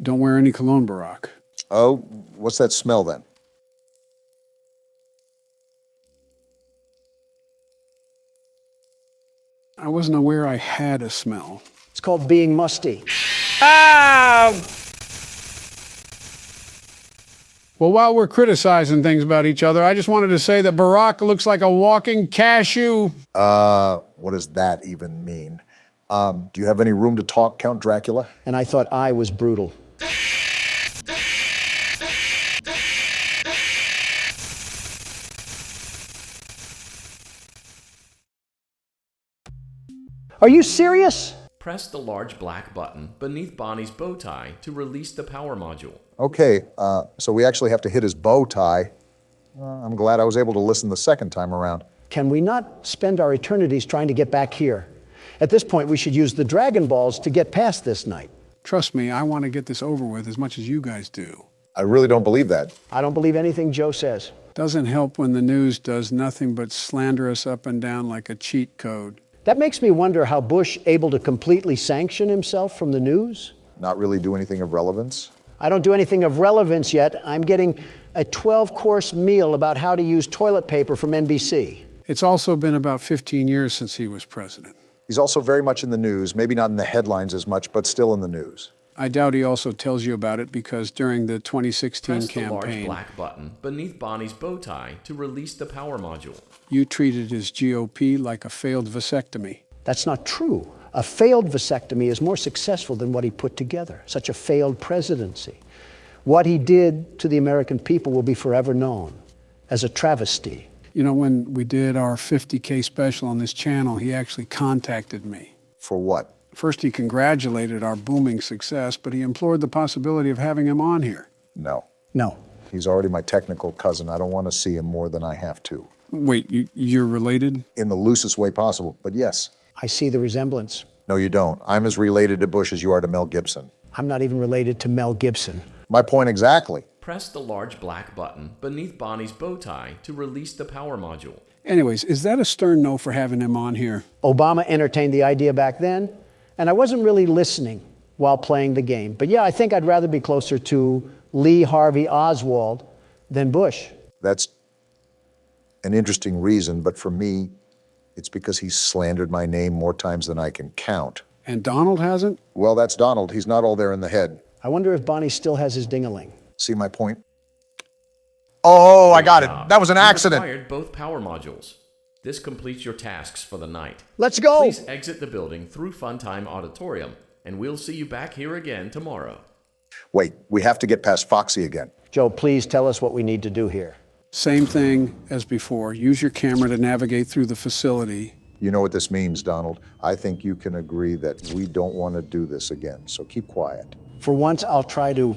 don't wear any cologne, Barack. Oh, what's that smell then? I wasn't aware I had a smell. It's called being musty. Well, while we're criticizing things about each other, I just wanted to say that Barack looks like a walking cashew. What does that even mean? Do you have any room to talk, Count Dracula? And I thought I was brutal. Are you serious? Press the large black button beneath Bonnie's bow tie to release the power module. Okay, so we actually have to hit his bow tie. I'm glad I was able to listen the second time around. Can we not spend our eternities trying to get back here? At this point, we should use the Dragon Balls to get past this night. Trust me, I want to get this over with as much as you guys do. I really don't believe that. I don't believe anything Joe says. Doesn't help when the news does nothing but slander us up and down like a cheat code. That makes me wonder how Bush able to completely sanction himself from the news. Not really do anything of relevance? I don't do anything of relevance yet. I'm getting a 12-course meal about how to use toilet paper from NBC. It's also been about 15 years since he was president. He's also very much in the news, maybe not in the headlines as much, but still in the news. I doubt he also tells you about it because during the 2016 Press the large campaign, black button beneath Bonnie's bow tie to release the power module. you treated his GOP like a failed vasectomy. That's not true. A failed vasectomy is more successful than what he put together, such a failed presidency. What he did to the American people will be forever known as a travesty. You know, when we did our 50K special on this channel, he actually contacted me. For what? First, he congratulated our booming success, but he implored the possibility of having him on here. No. No. He's already my technical cousin. I don't want to see him more than I have to. Wait, you're related? In the loosest way possible, but yes. I see the resemblance. No, you don't. I'm as related to Bush as you are to Mel Gibson. I'm not even related to Mel Gibson. My point exactly. Press the large black button beneath Bonnie's bow tie to release the power module. Anyways, is that a stern no for having him on here? Obama entertained the idea back then, and I wasn't really listening while playing the game. But yeah, I think I'd rather be closer to Lee Harvey Oswald than Bush. That's an interesting reason, but for me, it's because he's slandered my name more times than I can count. And Donald hasn't? Well, that's Donald. He's not all there in the head. I wonder if Bonnie still has his ding-a-ling. See my point? Oh, I got it. That was an accident. You acquired both power modules. This completes your tasks for the night. Let's go! Please exit the building through Funtime Auditorium, and we'll see you back here again tomorrow. Wait, we have to get past Foxy again. Joe, please tell us what we need to do here. Same thing as before. Use your camera to navigate through the facility. You know what this means, Donald. I think you can agree that we don't want to do this again, so keep quiet. For once, I'll try to...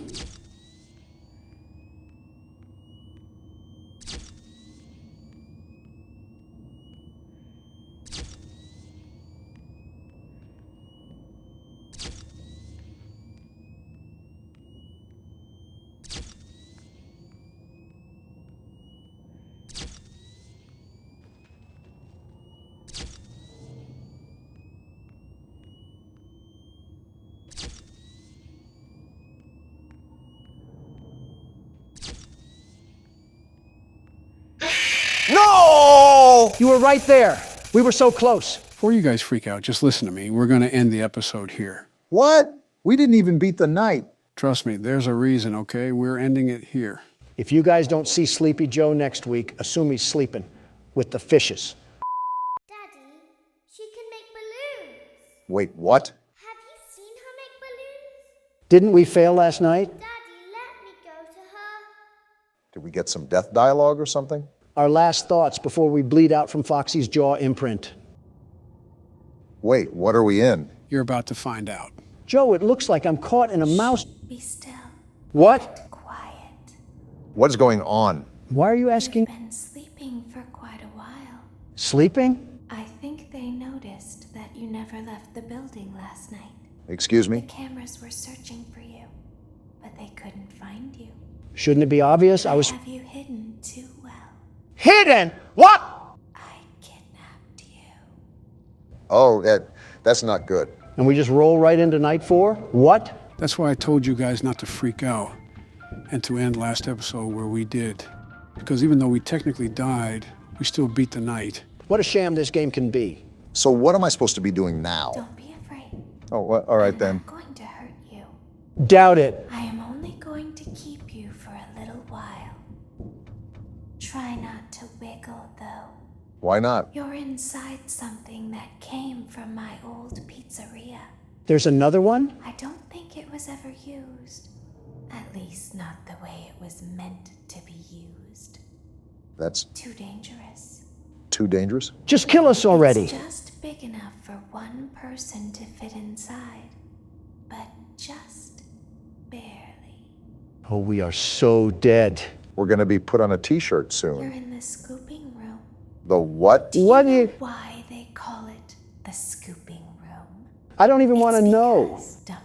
No! You were right there. We were so close. Before you guys freak out, just listen to me. We're going to end the episode here. What? We didn't even beat the night. Trust me, there's a reason, okay? We're ending it here. If you guys don't see Sleepy Joe next week, assume he's sleeping with the fishes. Daddy, she can make balloons. Wait, what? Have you seen her make balloons? Didn't we fail last night? Daddy, let me go to her. Did we get some death dialogue or something? Our last thoughts before we bleed out from Foxy's jaw imprint. Wait, what are we in? You're about to find out. Joe, it looks like I'm caught in a mouse... Be still. What? Quiet. What's going on? Why are you asking? You've been sleeping for quite a while. Sleeping? I think they noticed that you never left the building last night. Excuse me? The cameras were searching for you, but they couldn't find you. Shouldn't it be obvious? I was... Have you hidden too well? Hidden? What? I kidnapped you. Oh, that's not good. And we just roll right into night 4? What? That's why I told you guys not to freak out and to end last episode where we did. Because even though we technically died, we still beat the night. What a sham this game can be. So what am I supposed to be doing now? Don't be afraid. Oh, well, all right then. I'm not going to hurt you. Doubt it. I am only going to keep you for a little while. Try not to wiggle, though. Why not? You're inside something that came from my old pizzeria. There's another one? I don't think it was ever used. At least not the way it was meant to be used. That's Too dangerous. too dangerous? Just kill us already. It's just big enough for one person to fit inside. But just barely. Oh, we are so dead. We're going to be put on a t-shirt You're soon. in the scooping room. The what? What do you... Why they call it the scooping room? I don't even want to know. Because, dummy,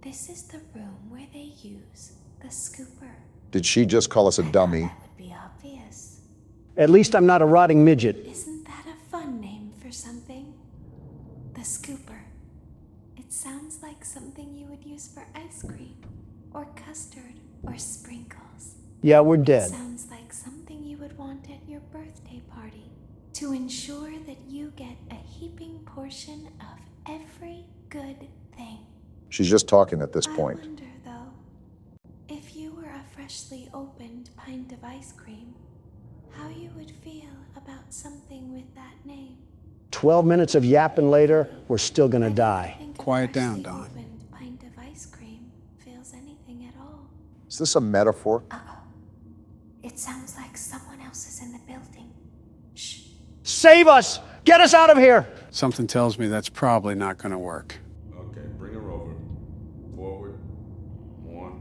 this is the room where they use the scooper. Did she just call us a dummy? That would be obvious. At least I'm not a rotting midget. Isn't that a fun name for something? The scooper. It sounds like something you would use for ice cream, or custard, or sprinkles. Yeah, we're dead. Sounds like something you would want at your birthday party to ensure that you get a heaping portion of every good thing. She's just talking at this point. I wonder, though, if you were a freshly opened pint of ice cream, how you would feel about something with that name. 12 minutes of yapping later, we're still gonna die. Quiet down, Don. Opened pint of ice cream feels anything at all. Is this a metaphor? It sounds like someone else is in the building. Save us! Get us out of here! Something tells me that's probably not going to work. Okay, bring her over. Forward. More.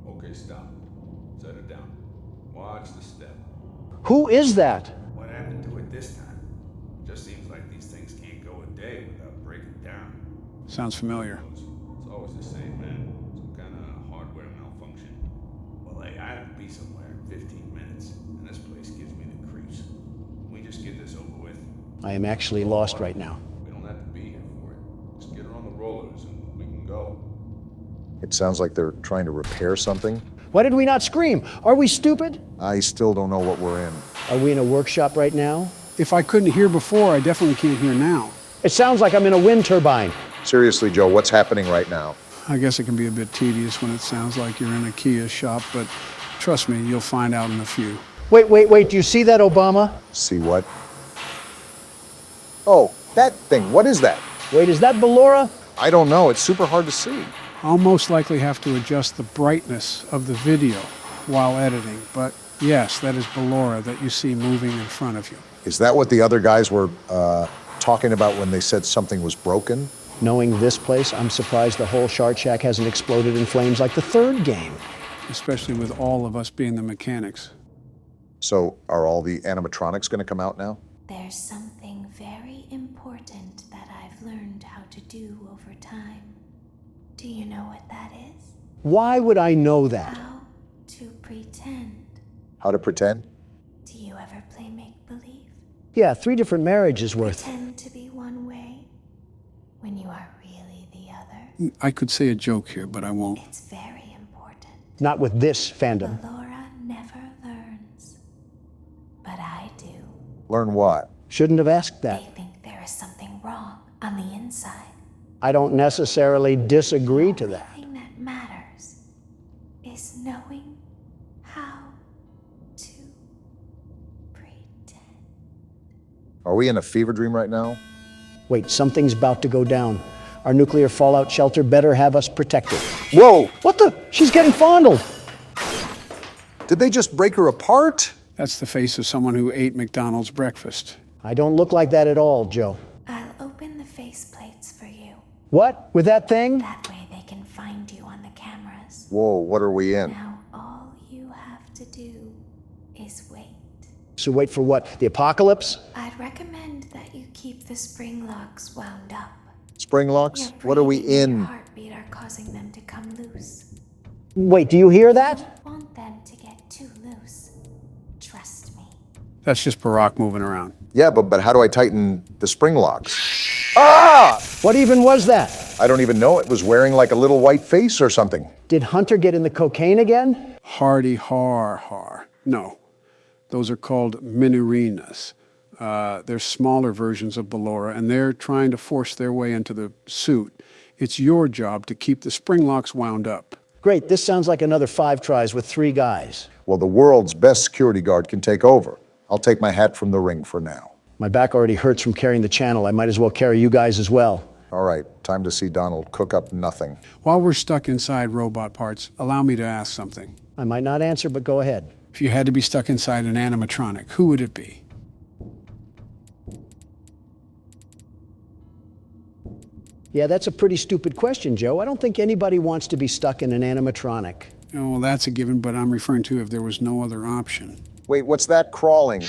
Okay, stop. Set her down. Watch the step. Who is that? What happened to it this time? Just seems like these things can't go a day without breaking down. Sounds familiar. It's always the same, man. Some kind of hardware malfunction. Well, hey, I have to be somewhere in 15 minutes, and this place gives me the creeps. Can we just get this over with? I am actually lost right now. We don't have to be here for it. Just get her on the rollers and we can go. It sounds like they're trying to repair something. Why did we not scream? Are we stupid? I still don't know what we're in. Are we in a workshop right now? If I couldn't hear before, I definitely can't hear now. It sounds like I'm in a wind turbine. Seriously, Joe, what's happening right now? I guess it can be a bit tedious when it sounds like you're in a Kia shop, but trust me, you'll find out in a few. Wait, do you see that, Obama? See what? Oh, that thing. What is that? Wait, is that Ballora? I don't know. It's super hard to see. I'll most likely have to adjust the brightness of the video while editing, but yes, that is Ballora that you see moving in front of you. Is that what the other guys were talking about when they said something was broken? Knowing this place, I'm surprised the whole Shard Shack hasn't exploded in flames like the third game. Especially with all of us being the mechanics. So are all the animatronics going to come out now? There's something very important that I've learned how to do over time. Do you know what that is? Why would I know that? How to pretend. How to pretend? Do you ever play make-believe? Yeah, 3 different marriages worth. Pretend to be one way when you are really the other. I could say a joke here, but I won't. It's very important. Not with this fandom. Ballora never learns. But I do. Learn what? Shouldn't have asked that. They think there is something wrong on the inside. I don't necessarily disagree to that. The thing that matters is knowing how to pretend. Are we in a fever dream right now? Wait, something's about to go down. Our nuclear fallout shelter better have us protected. Whoa! What the? She's getting fondled. Did they just break her apart? That's the face of someone who ate McDonald's breakfast. I don't look like that at all, Joe. I'll open the faceplates for you. What? With that thing? That way they can find you on the cameras. Whoa, what are we in? Now all you have to do is wait. So wait for what? The apocalypse? I'd recommend that you keep the spring locks wound up. Spring locks? What are we Your in? heartbeat are causing them to come loose. Wait, do you hear that? I want them to get too loose. Trust me. That's just Barack moving around. Yeah, but how do I tighten the spring locks? Ah! What even was that? I don't even know. It was wearing like a little white face or something. Did Hunter get in the cocaine again? Hardy har. No, those are called minurinas. They're smaller versions of Ballora, and they're trying to force their way into the suit. It's your job to keep the spring locks wound up. Great, this sounds like another 5 tries with 3 guys. Well, the world's best security guard can take over. I'll take my hat from the ring for now. My back already hurts from carrying the channel. I might as well carry you guys as well. All right, time to see Donald cook up nothing. While we're stuck inside robot parts, allow me to ask something. I might not answer, but go ahead. If you had to be stuck inside an animatronic, who would it be? Yeah, that's a pretty stupid question, Joe. I don't think anybody wants to be stuck in an animatronic. Oh, well, that's a given, but I'm referring to if there was no other option. Wait, what's that crawling?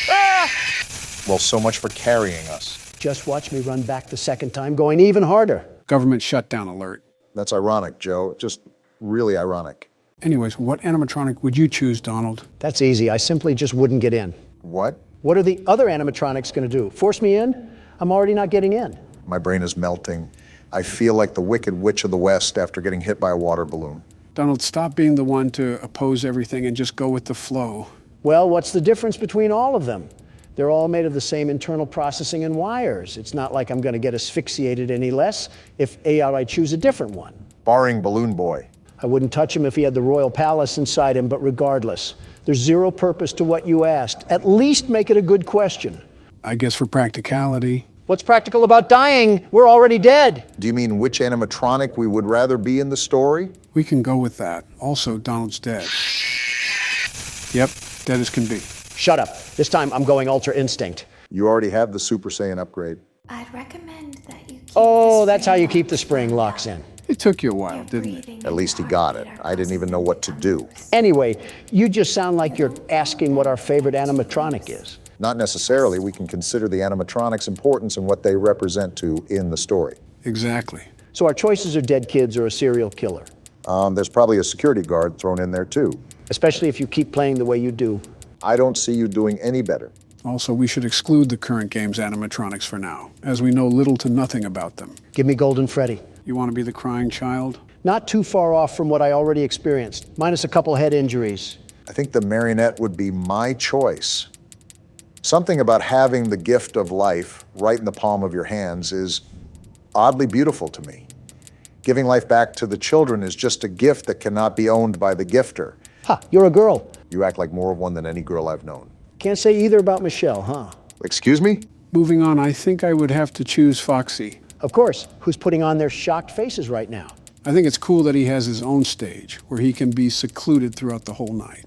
Ah! Well, so much for carrying us. Just watch me run back the second time, going even harder. Government shutdown alert. That's ironic, Joe. Just really ironic. Anyways, what animatronic would you choose, Donald? That's easy. I simply just wouldn't get in. What? What are the other animatronics going to do? Force me in? I'm already not getting in. My brain is melting. I feel like the Wicked Witch of the West after getting hit by a water balloon. Donald, stop being the one to oppose everything and just go with the flow. Well, what's the difference between all of them? They're all made of the same internal processing and wires. It's not like I'm going to get asphyxiated any less if I choose a different one. Barring Balloon Boy. I wouldn't touch him if he had the royal palace inside him, but regardless, there's zero purpose to what you asked. At least make it a good question. I guess for practicality. What's practical about dying? We're already dead. Do you mean which animatronic we would rather be in the story? We can go with that. Also, Donald's dead. Yep, dead as can be. Shut up. This time I'm going Ultra Instinct. You already have the Super Saiyan upgrade. I'd recommend that you keep Oh, that's how you keep the spring locks in. It took you a while, didn't it? At least he got it. I didn't even know what to do. Anyway, you just sound like you're asking what our favorite animatronic is. Not necessarily. We can consider the animatronics' importance and what they represent to in the story. Exactly. So our choices are dead kids or a serial killer. There's probably a security guard thrown in there too. Especially if you keep playing the way you do. I don't see you doing any better. Also, we should exclude the current game's animatronics for now, as we know little to nothing about them. Give me Golden Freddy. You want to be the crying child? Not too far off from what I already experienced, minus a couple head injuries. I think the marionette would be my choice. Something about having the gift of life right in the palm of your hands is oddly beautiful to me. Giving life back to the children is just a gift that cannot be owned by the gifter. Ha, you're a girl. You act like more of one than any girl I've known. Can't say either about Michelle, huh? Excuse me? Moving on, I think I would have to choose Foxy. Of course. Who's putting on their shocked faces right now? I think it's cool that he has his own stage, where he can be secluded throughout the whole night.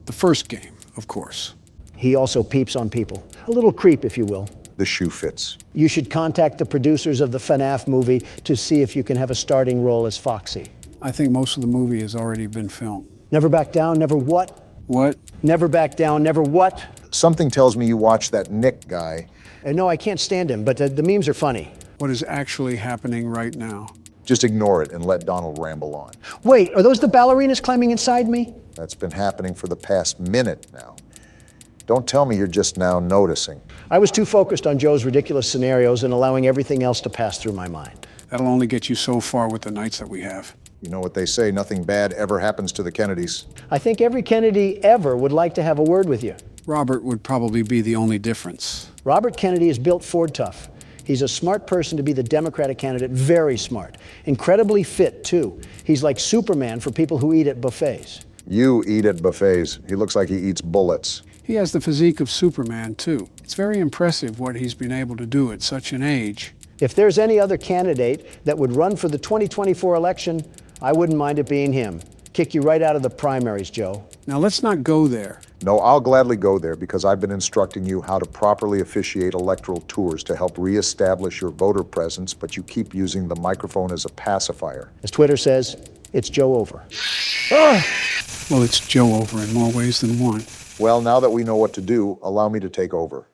The first game, of course. He also peeps on people. A little creep, if you will. The shoe fits. You should contact the producers of the FNAF movie to see if you can have a starting role as Foxy. I think most of the movie has already been filmed. Never back down, never what? What? Never back down, never what? Something tells me you watch that Nick guy. And no, I can't stand him, but the memes are funny. What is actually happening right now? Just ignore it and let Donald ramble on. Wait, are those the ballerinas climbing inside me? That's been happening for the past minute now. Don't tell me you're just now noticing. I was too focused on Joe's ridiculous scenarios and allowing everything else to pass through my mind. That'll only get you so far with the nights that we have. You know what they say, nothing bad ever happens to the Kennedys. I think every Kennedy ever would like to have a word with you. Robert would probably be the only difference. Robert Kennedy is built Ford tough. He's a smart person to be the Democratic candidate, very smart. Incredibly fit, too. He's like Superman for people who eat at buffets. You eat at buffets. He looks like he eats bullets. He has the physique of Superman, too. It's very impressive what he's been able to do at such an age. If there's any other candidate that would run for the 2024 election, I wouldn't mind it being him. Kick you right out of the primaries, Joe. Now, let's not go there. No, I'll gladly go there because I've been instructing you how to properly officiate electoral tours to help reestablish your voter presence, but you keep using the microphone as a pacifier. As Twitter says, it's Joe over. Well, it's Joe over in more ways than one. Well, now that we know what to do, allow me to take over.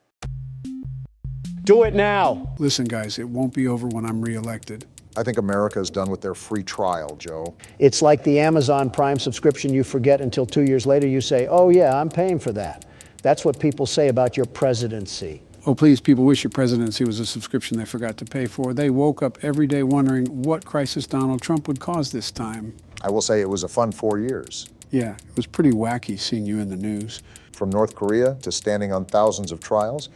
Do it now. Listen, guys, it won't be over when I'm reelected. I think America is done with their free trial, Joe. It's like the Amazon Prime subscription you forget until 2 years later you say, oh yeah, I'm paying for that. That's what people say about your presidency. Oh, please, people wish your presidency was a subscription they forgot to pay for. They woke up every day wondering what crisis Donald Trump would cause this time. I will say it was a fun 4 years. Yeah, it was pretty wacky seeing you in the news. From North Korea to standing on thousands of trials,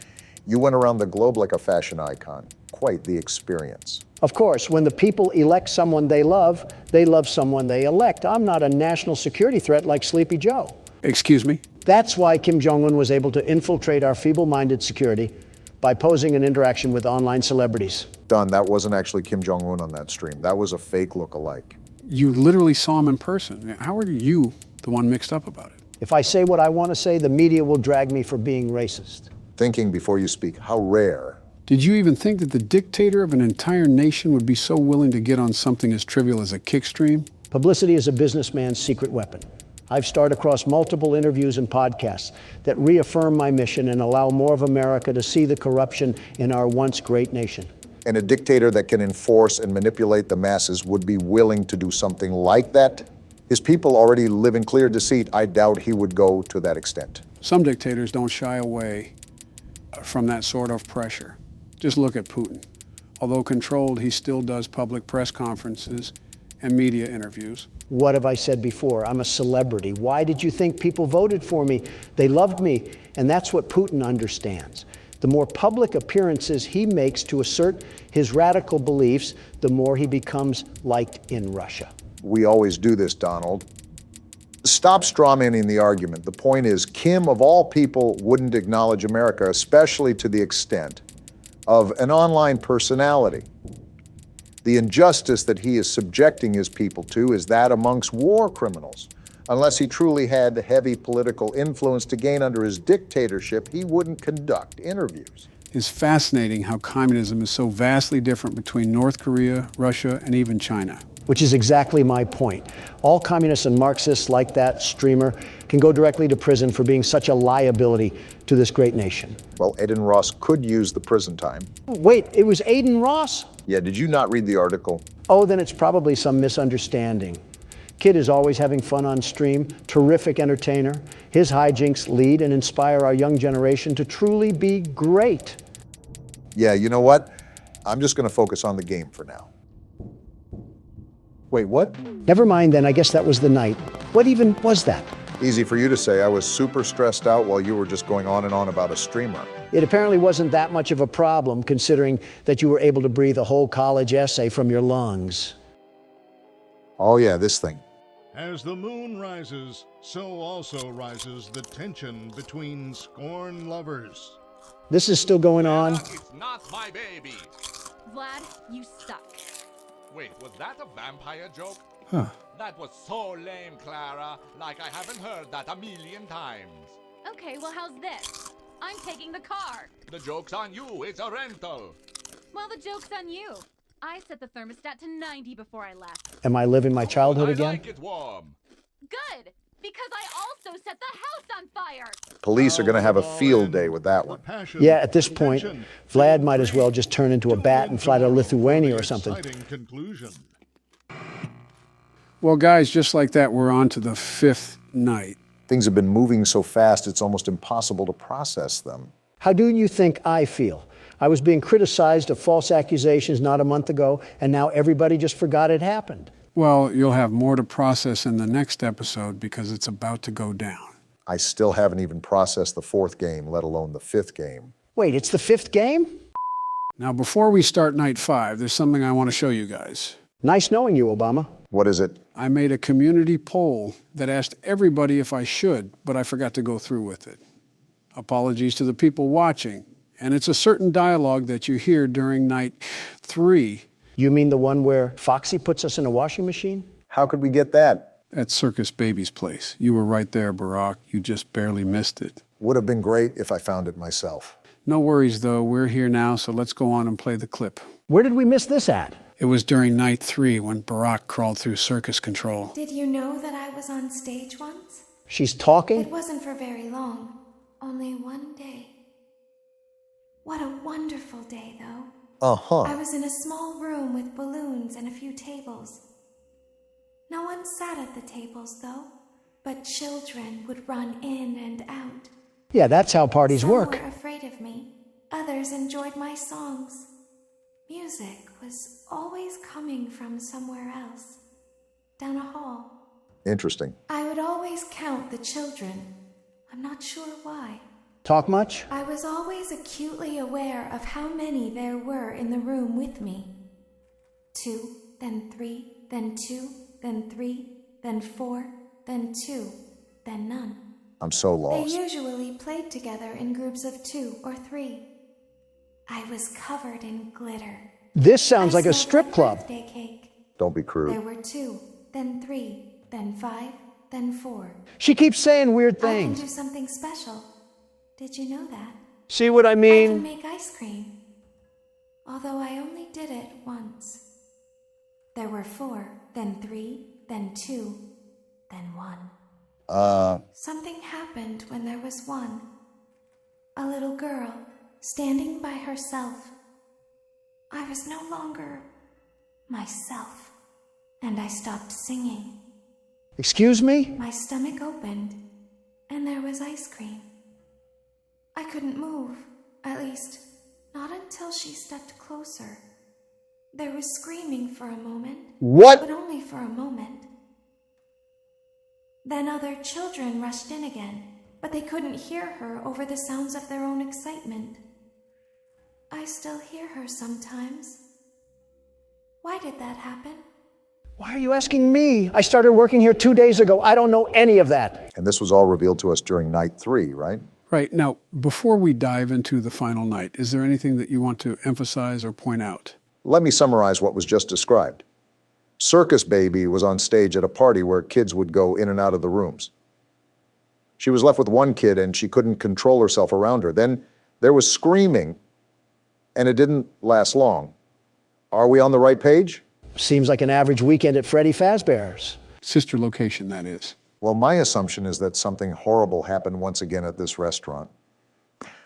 you went around the globe like a fashion icon. Quite the experience. Of course, when the people elect someone they love someone they elect. I'm not a national security threat like Sleepy Joe. Excuse me? That's why Kim Jong-un was able to infiltrate our feeble-minded security by posing an interaction with online celebrities. Done. That wasn't actually Kim Jong-un on that stream. That was a fake look-alike. You literally saw him in person. How are you the one mixed up about it? If I say what I want to say, the media will drag me for being racist. Thinking before you speak. How rare. Did you even think that the dictator of an entire nation would be so willing to get on something as trivial as a kick stream? Publicity is a businessman's secret weapon. I've starred across multiple interviews and podcasts that reaffirm my mission and allow more of America to see the corruption in our once great nation. And a dictator that can enforce and manipulate the masses would be willing to do something like that? His people already live in clear deceit. I doubt he would go to that extent. Some dictators don't shy away from that sort of pressure. Just look at Putin. Although controlled, he still does public press conferences and media interviews. What have I said before? I'm a celebrity. Why did you think people voted for me? They loved me, and that's what Putin understands. The more public appearances he makes to assert his radical beliefs, the more he becomes liked in Russia. We always do this, Donald. Stop strawmanning the argument. The point is, Kim, of all people, wouldn't acknowledge America, especially to the extent of an online personality. The injustice that he is subjecting his people to is that amongst war criminals. Unless he truly had the heavy political influence to gain under his dictatorship, he wouldn't conduct interviews. It's fascinating how communism is so vastly different between North Korea, Russia, and even China. Which is exactly my point. All communists and Marxists like that streamer can go directly to prison for being such a liability to this great nation. Well, Aiden Ross could use the prison time. Wait, it was Aiden Ross? Yeah, did you not read the article? Oh, then it's probably some misunderstanding. Kid is always having fun on stream, terrific entertainer. His hijinks lead and inspire our young generation to truly be great. Yeah, you know what? I'm just going to focus on the game for now. Wait, what? Never mind then, I guess that was the night. What even was that? Easy for you to say. I was super stressed out while you were just going on and on about a streamer. It apparently wasn't that much of a problem, considering that you were able to breathe a whole college essay from your lungs. Oh yeah, this thing. As the moon rises, so also rises the tension between scorn lovers. This is still going on? It's not my baby. Vlad, you suck. Wait, was that a vampire joke? Huh. That was so lame, Clara. Like I haven't heard that a million times. Okay, well, how's this? I'm taking the car. The joke's on you. It's a rental. Well, the joke's on you. I set the thermostat to 90 before I left. Am I living my childhood again? I like it warm. Good, because I also set the house on fire. Police are going to have a field day with that one. Yeah, at this point, Vlad might as well just turn into a bat and fly to Lithuania or something. Well, guys, just like that, we're on to the 5th night. Things have been moving so fast, it's almost impossible to process them. How do you think I feel? I was being criticized of false accusations not a month ago, and now everybody just forgot it happened. Well, you'll have more to process in the next episode because it's about to go down. I still haven't even processed the 4th game, let alone the 5th game. Wait, it's the 5th game? Now, before we start night 5, there's something I want to show you guys. Nice knowing you, Obama. What is it? I made a community poll that asked everybody if I should, but I forgot to go through with it. Apologies to the people watching. And it's a certain dialogue that you hear during night 3. You mean the one where Foxy puts us in a washing machine? How could we get that? At Circus Baby's place. You were right there, Barack. You just barely missed it. Would have been great if I found it myself. No worries, though. We're here now, so let's go on and play the clip. Where did we miss this at? It was during night 3 when Barack crawled through circus control. Did you know that I was on stage once? She's talking? It wasn't for very long. Only one day. What a wonderful day, though. Uh-huh. I was in a small room with balloons and a few tables. No one sat at the tables, though, but children would run in and out. Yeah, that's how parties work. Some were afraid of me. Others enjoyed my songs. Music was always coming from somewhere else, down a hall. Interesting. I would always count the children. I'm not sure why. Talk much? I was always acutely aware of how many there were in the room with me. 2, then 3, then 2, then 3, then 4, then 2, then none. I'm so lost. They usually played together in groups of 2 or 3. I was covered in glitter. This sounds like a strip club. Birthday cake. Don't be crude. There were 2, then 3, then 5, then 4. She keeps saying weird I can things. do something special. Did you know that? See what I I can mean? make ice cream. Although I only did it once. There were 4, then 3, then 2, then 1. Something happened when there was 1. A little girl standing by herself. I was no longer myself, and I stopped singing. Excuse me? My stomach opened, and there was ice cream. I couldn't move, at least, not until she stepped closer. There was screaming for a moment. What? But only for a moment. Then other children rushed in again, but they couldn't hear her over the sounds of their own excitement. I still hear her sometimes. Why did that happen? Why are you asking me? I started working here 2 days ago. I don't know any of that. And this was all revealed to us during night 3, right? Right. Now, before we dive into the final night, is there anything that you want to emphasize or point out? Let me summarize what was just described. Circus Baby was on stage at a party where kids would go in and out of the rooms. She was left with one kid and she couldn't control herself around her. Then there was screaming, and it didn't last long. Are we on the right page? Seems like an average weekend at Freddy Fazbear's. Sister location, that is. Well, my assumption is that something horrible happened once again at this restaurant.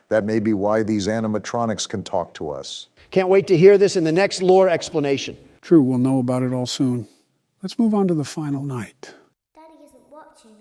That may be why these animatronics can talk to us. Can't wait to hear this in the next lore explanation. True, we'll know about it all soon. Let's move on to the final night. Daddy isn't watching.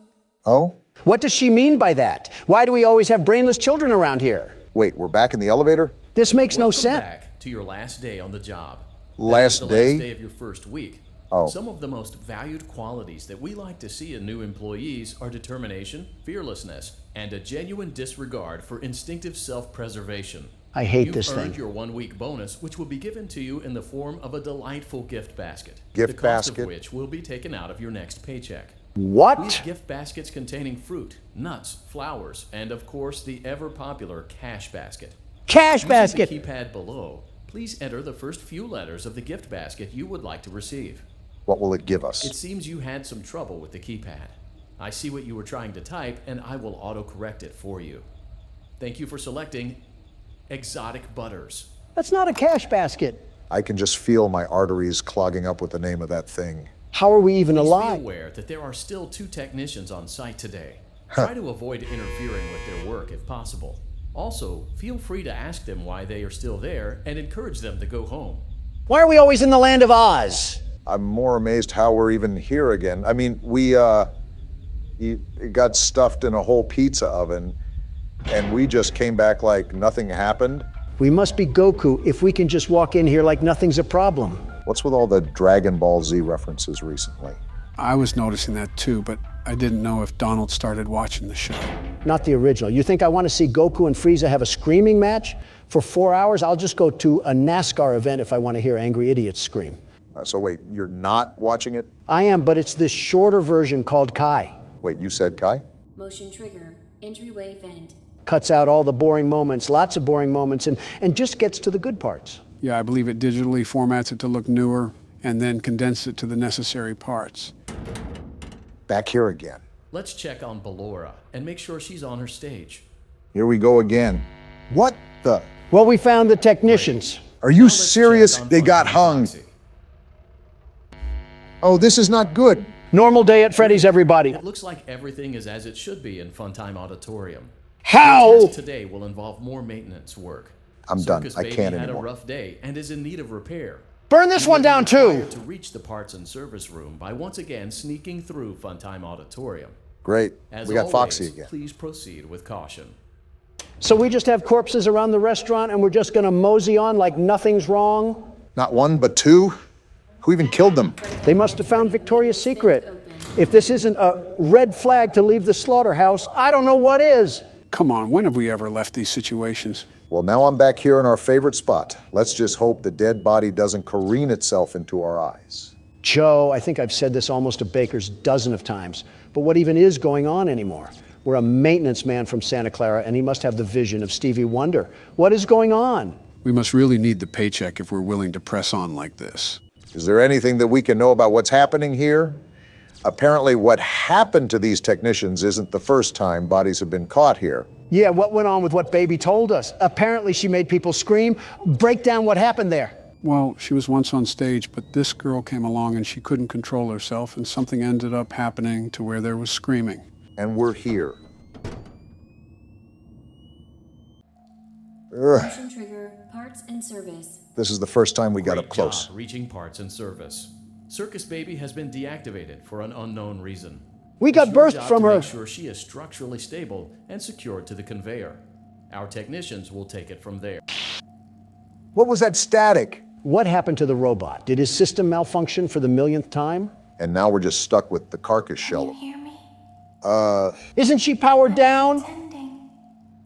Oh? What does she mean by that? Why do we always have brainless children around here? Wait, we're back in the elevator? This makes no sense. Back to your last day on the job. Last the day? last day of your first week. Oh. Some of the most valued qualities that we like to see in new employees are determination, fearlessness, and a genuine disregard for instinctive self-preservation. I hate this You've earned thing. your 1 week bonus, which will be given to you in the form of a delightful gift basket. Gift the cost basket? of which will be taken out of your next paycheck. What? These gift baskets containing fruit, nuts, flowers, and of course the ever-popular cash basket. Cash Using basket! the keypad below, please enter the first few letters of the gift basket you would like to receive. What will it give us? It seems you had some trouble with the keypad. I see what you were trying to type, and I will auto-correct it for you. Thank you for selecting Exotic Butters. That's not a cash basket. I can just feel my arteries clogging up with the name of that thing. How are we even Please alive? be aware that there are still 2 technicians on site today. Try to avoid interfering with their work if possible. Also, feel free to ask them why they are still there and encourage them to go home. Why are we always in the land of Oz? I'm more amazed how we're even here again. I mean, we got stuffed in a whole pizza oven, and we just came back like nothing happened. We must be Goku if we can just walk in here like nothing's a problem. What's with all the Dragon Ball Z references recently? I was noticing that too, but I didn't know if Donald started watching the show. Not the original. You think I want to see Goku and Frieza have a screaming match? For 4 hours, I'll just go to a NASCAR event if I want to hear angry idiots scream. So wait, you're not watching it? I am, but it's this shorter version called Kai. Wait, you said Kai? Motion trigger. Entryway vent. Cuts out all the boring moments, lots of boring moments, and just gets to the good parts. Yeah, I believe it digitally formats it to look newer and then condenses it to the necessary parts. Back here again. Let's check on Ballora and make sure she's on her stage. Here we go again. What the? Well, we found the technicians. Are you serious? They got hung. Oh, this is not good. Normal day at Freddy's, everybody. It looks like everything is as it should be in Funtime Auditorium. How? The task today will involve more maintenance work. I'm done. Circus I Baby can't had anymore. a rough day and is in need of repair. Burn this one down too. Required to reach the parts and service room by once again sneaking through Funtime Auditorium. Great. As We got always, Foxy again. Please proceed with caution. So we just have corpses around the restaurant and we're just gonna mosey on like nothing's wrong? Not 1, but 2? Who even killed them? They must have found Victoria's Secret. If this isn't a red flag to leave the slaughterhouse, I don't know what is. Come on, when have we ever left these situations? Well, now I'm back here in our favorite spot. Let's just hope the dead body doesn't careen itself into our eyes. Joe, I think I've said this almost a baker's dozen of times, but what even is going on anymore? We're a maintenance man from Santa Clara, and he must have the vision of Stevie Wonder. What is going on? We must really need the paycheck if we're willing to press on like this. Is there anything that we can know about what's happening here? Apparently, what happened to these technicians isn't the first time bodies have been caught here. Yeah, what went on with what Baby told us? Apparently she made people scream. Break down what happened there. Well, she was once on stage, but this girl came along and she couldn't control herself, and something ended up happening to where there was screaming. And we're here. Motion trigger. Parts and service. This is the first time we got Great up close. job reaching parts and service. Circus Baby has been deactivated for an unknown reason. We got It's your birthed job from to her. Make sure she is structurally stable and secured to the conveyor. Our technicians will take it from there. What was that static? What happened to the robot? Did his system malfunction for the millionth time? And now we're just stuck with the carcass shell. Can you hear me? Isn't she powered down? Pretending.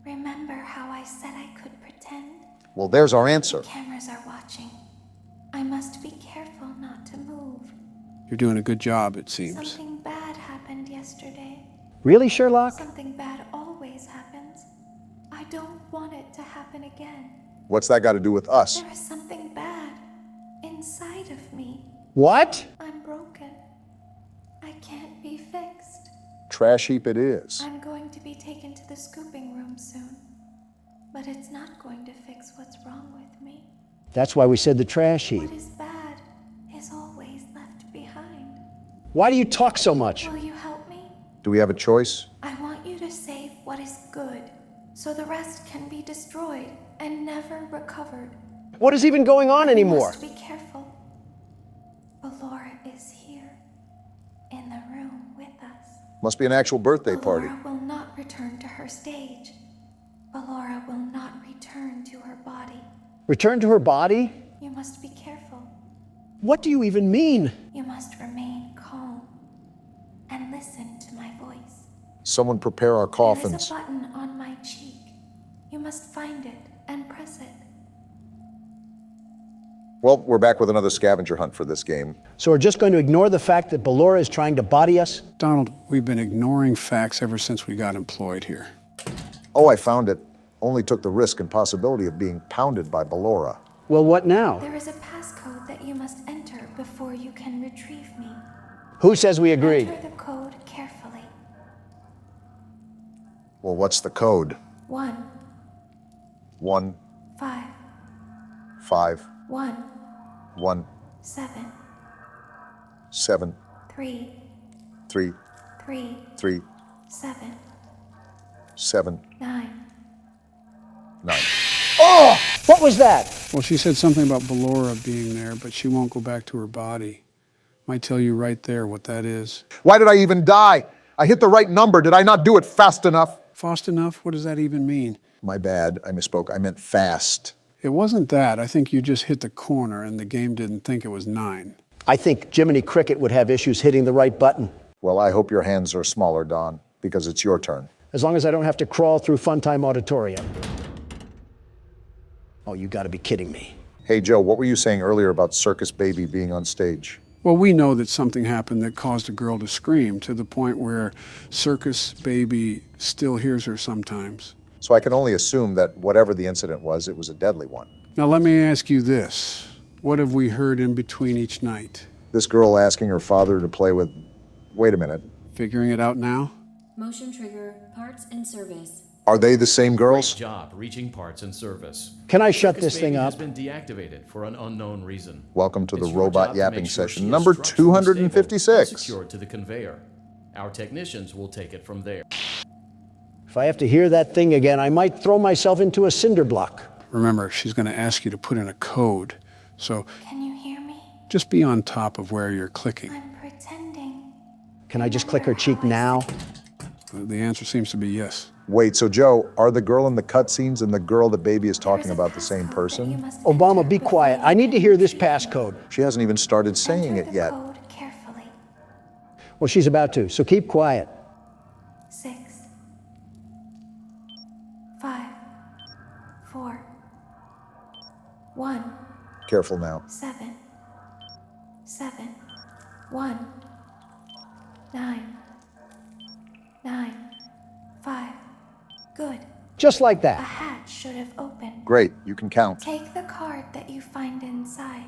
Remember how I said I could pretend? Well, there's our answer. Cameras are watching. I must be careful not to move. You're doing a good job, it seems. Something bad happened yesterday. Really, Sherlock? Something bad always happens. I don't want it to happen again. What's that got to do with us? There is something bad inside of me. What? I'm broken. I can't be fixed. Trash heap it is. I'm going to be taken to the scooping room soon. But it's not going to fix what's wrong with me. That's why we said the trash heap. What is bad is always left behind. Why do you talk so much? Will you help me? Do we have a choice? I want you to save what is good, so the rest can be destroyed and never recovered. What is even going on anymore? You must be careful. Ballora is here, in the room with us. Must be an actual birthday party. Ballora will not return to her stage. Ballora will not return to her body. Return to her body? You must be careful. What do you even mean? You must remain calm and listen to my voice. Someone prepare our There coffins. is a button on my cheek. You must find it and press it. Well, we're back with another scavenger hunt for this game. So we're just going to ignore the fact that Ballora is trying to body us? Donald, we've been ignoring facts ever since we got employed here. Oh, I found it. Only took the risk and possibility of being pounded by Ballora. Well, what now? There is a passcode that you must enter before you can retrieve me. Who says we agreed? Enter the code carefully. Well, what's the code? 1, 1, 5, 5, 1, 1, 7, 7, 3, 3, 3, 3, 7, 7, 9. 9. Oh! What was that? Well, she said something about Ballora being there, but she won't go back to her body. Might tell you right there what that is. Why did I even die? I hit the right number. Did I not do it fast enough? Fast enough? What does that even mean? My bad. I misspoke. I meant fast. It wasn't that. I think you just hit the corner and the game didn't think it was 9. I think Jiminy Cricket would have issues hitting the right button. Well, I hope your hands are smaller, Don, because it's your turn. As long as I don't have to crawl through Funtime Auditorium. Oh, you gotta be kidding me. Hey, Joe, what were you saying earlier about Circus Baby being on stage? Well, we know that something happened that caused a girl to scream to the point where Circus Baby still hears her sometimes. So I can only assume that whatever the incident was, it was a deadly one. Now, let me ask you this. What have we heard in between each night? This girl asking her father to play with... Wait a minute. Figuring it out now? Motion trigger, parts and service. Are they the same girls? Great job reaching parts and service. Can I shut Circus this thing Baby up? has been deactivated for an unknown reason. Welcome to the It's your robot job to yapping make sure she session, is number structurally stable and 256. secured to the conveyor. Our technicians will take it from there. If I have to hear that thing again, I might throw myself into a cinder block. Remember, she's going to ask you to put in a code. So Can you hear me? just be on top of where you're clicking. I'm pretending. Can I just click her cheek now? The answer seems to be yes. Wait, so Joe, are the girl in the cutscenes and the girl the baby is talking about the same person? Obama, be quiet. I need to hear this passcode. She hasn't even started saying it yet. Code carefully. Well, she's about to, so keep quiet. 6, 5, 4, 1, Careful now. 7, 7, 1, 9, 9, 5. Good. Just like A that. hatch should have opened. Great, you can count. Take the card that you find inside.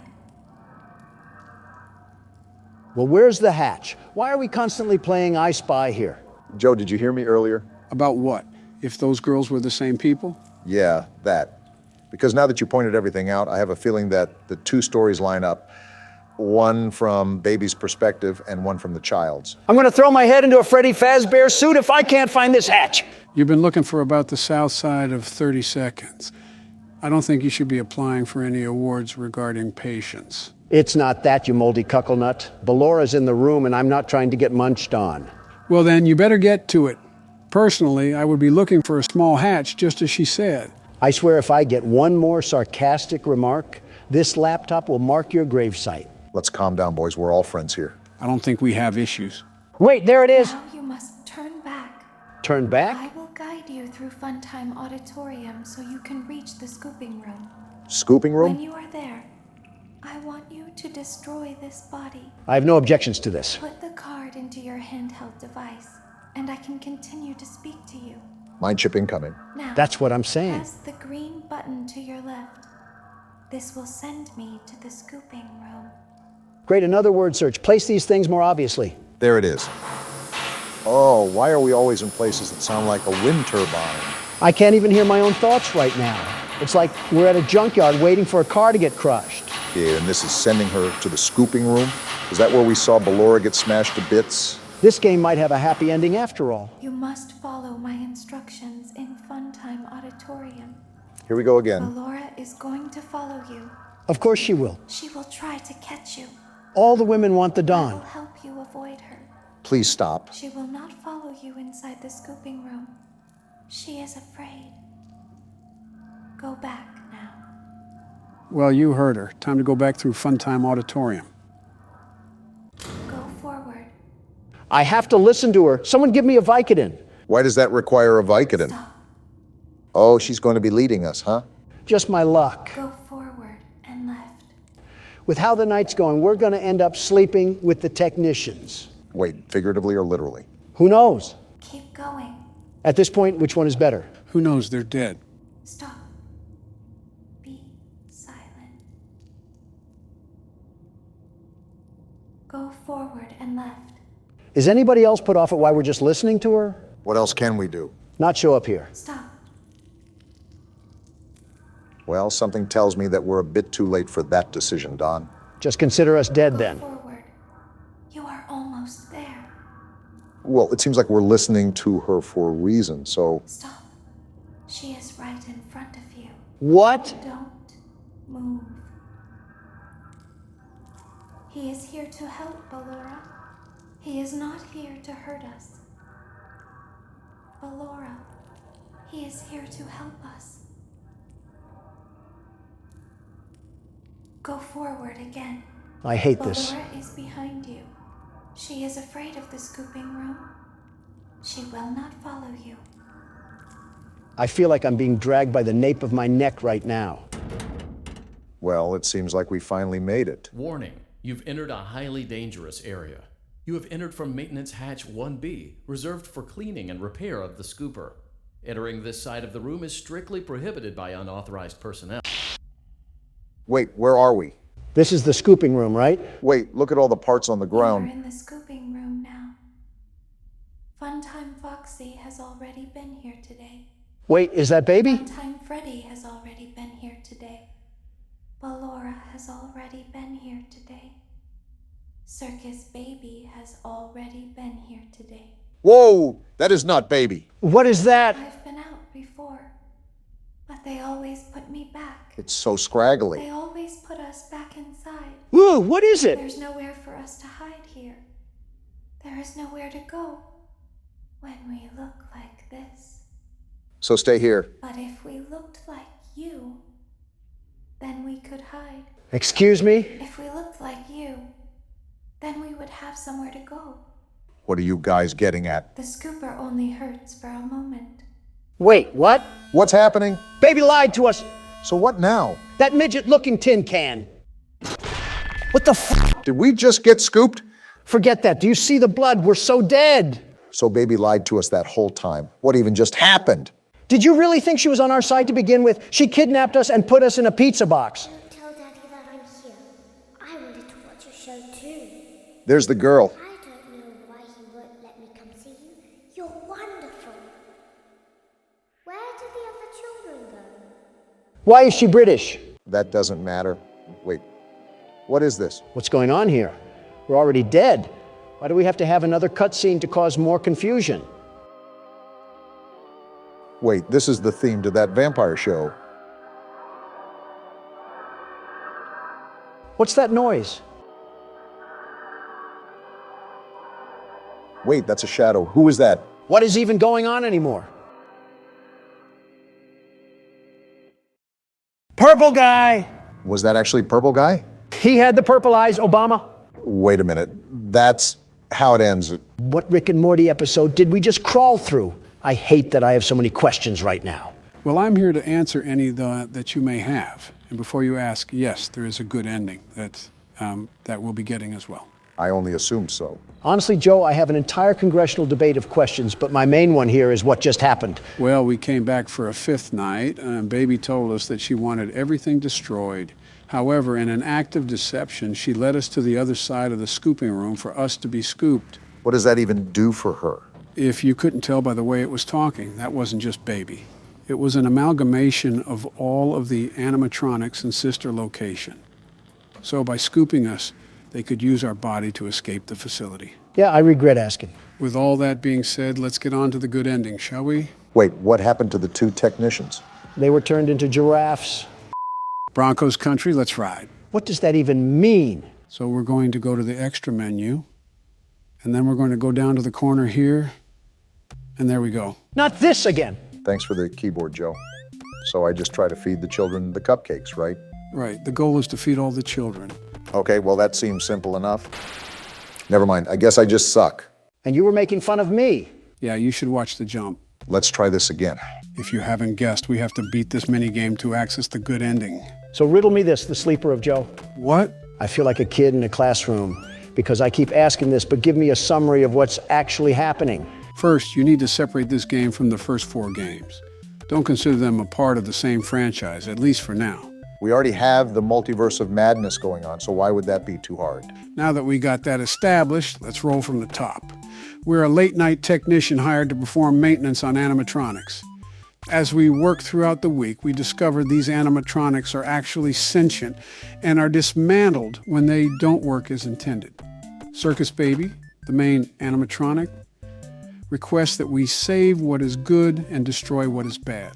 Well, where's the hatch? Why are we constantly playing I Spy here? Joe, did you hear me earlier? About what? If those girls were the same people? Yeah, that. Because now that you pointed everything out, I have a feeling that the two stories line up. One from baby's perspective and one from the child's. I'm gonna throw my head into a Freddy Fazbear suit if I can't find this hatch. You've been looking for about the south side of 30 seconds. I don't think you should be applying for any awards regarding patience. It's not that, you moldy cucklenut. Ballora's in the room and I'm not trying to get munched on. Well, then, you better get to it. Personally, I would be looking for a small hatch, just as she said. I swear if I get one more sarcastic remark, This laptop will mark your gravesite. Let's calm down, boys. We're all friends here. I don't think we have issues. Wait, there it is. Now you must turn back. Turn back? I will guide you through Funtime Auditorium so you can reach the scooping room. Scooping room? When you are there, I want you to destroy this body. I have no objections to this. Put the card into your handheld device, and I can continue to speak to you. Mind chip incoming. Now, that's what I'm saying. Press the green button to your left. This will send me to the scooping room. Great, another word search. Place these things more obviously. There it is. Oh, why are we always in places that sound like a wind turbine? I can't even hear my own thoughts right now. It's like we're at a junkyard waiting for a car to get crushed. Yeah, and this is sending her to the scooping room? Is that where we saw Ballora get smashed to bits? This game might have a happy ending after all. You must follow my instructions in Funtime Auditorium. Here we go again. Ballora is going to follow you. Of course she will. She will try to catch you. All the women want the I Dawn. will help you avoid her. Please stop. She will not follow you inside the scooping room. She is afraid. Go back now. Well, you heard her. Time to go back through Funtime Auditorium. Go forward. I have to listen to her. Someone give me a Vicodin. Why does that require a Vicodin? Stop. Oh, she's going to be leading us, huh? Just my luck. Go forward and left. With how the night's going, we're going to end up sleeping with the technicians. Wait, figuratively or literally? Who knows? Keep going. At this point, which one is better? Who knows? They're dead. Stop. Be silent. Go forward and left. Is anybody else put off at why we're just listening to her? What else can we do? Not show up here. Stop. Well, something tells me that we're a bit too late for that decision, Don. Just consider us dead then. Forward. You are almost there. Well, it seems like we're listening to her for a reason, so... Stop. She is right in front of you. What? Don't move. He is here to help, Ballora. He is not here to hurt us. Ballora, he is here to help us. Go forward again. I hate this. Ballora is behind you. She is afraid of the scooping room. She will not follow you. I feel like I'm being dragged by the nape of my neck right now. Well, it seems like we finally made it. Warning, you've entered a highly dangerous area. You have entered from Maintenance Hatch 1B, reserved for cleaning and repair of the scooper. Entering this side of the room is strictly prohibited by unauthorized personnel. Wait, where are we? This is the scooping room, right? Wait, look at all the parts on the ground. You're in the scooping room now. Funtime Foxy has already been here today. Wait, is that baby? Funtime Freddy has already been here today. Ballora has already been here today. Circus Baby has already been here today. Whoa! That is not baby. What is that? I've been out before, but they always put me back. It's so scraggly. They always put us back inside. Ooh, what is it? There's nowhere for us to hide here. There is nowhere to go when we look like this. So stay here. But if we looked like you, then we could hide. Excuse me? If we looked like you, then we would have somewhere to go. What are you guys getting at? The scooper only hurts for a moment. Wait, what? What's happening? Baby lied to us. So what now? That midget-looking tin can. What the f? Did we just get scooped? Forget that. Do you see the blood? We're so dead. So baby lied to us that whole time. What even just happened? Did you really think she was on our side to begin with? She kidnapped us and put us in a pizza box. Don't tell Daddy that I'm here. I wanted to watch your show too. There's the girl. I don't know why he won't let me come see you. You're wonderful. Where did the other children go? Why is she British? That doesn't matter. Wait, what is this? What's going on here? We're already dead. Why do we have to have another cutscene to cause more confusion? Wait, this is the theme to that vampire show. What's that noise? Wait, that's a shadow. Who is that? What is even going on anymore? Purple guy! Was that actually Purple Guy? He had the purple eyes, Obama. Wait a minute. That's how it ends. What Rick and Morty episode did we just crawl through? I hate that I have so many questions right now. Well, I'm here to answer any that you may have. And before you ask, yes, there is a good ending that we'll be getting as well. I only assumed so. Honestly, Joe, I have an entire congressional debate of questions, but my main one here is what just happened. Well, we came back for a fifth night, and Baby told us that she wanted everything destroyed. However, in an act of deception, she led us to the other side of the scooping room for us to be scooped. What does that even do for her? If you couldn't tell by the way it was talking, that wasn't just Baby. It was an amalgamation of all of the animatronics in Sister Location. So by scooping us, they could use our body to escape the facility. Yeah, I regret asking. With all that being said, let's get on to the good ending, shall we? Wait, what happened to the two technicians? They were turned into giraffes. Broncos country, let's ride. What does that even mean? So we're going to go to the extra menu, and then we're going to go down to the corner here, and there we go. Not this again. Thanks for the keyboard, Joe. So I just try to feed the children the cupcakes, right? Right. The goal is to feed all the children. Okay, well, that seems simple enough. Never mind. I guess I just suck. And you were making fun of me. Yeah, you should watch the jump. Let's try this again. If you haven't guessed, we have to beat this minigame to access the good ending. So riddle me this, the sleeper of Joe. What? I feel like a kid in a classroom because I keep asking this, but give me a summary of what's actually happening. First, you need to separate this game from the first 4 games. Don't consider them a part of the same franchise, at least for now. We already have the multiverse of madness going on, so why would that be too hard? Now that we got that established, let's roll from the top. We're a late-night technician hired to perform maintenance on animatronics. As we work throughout the week, we discover these animatronics are actually sentient and are dismantled when they don't work as intended. Circus Baby, the main animatronic, requests that we save what is good and destroy what is bad.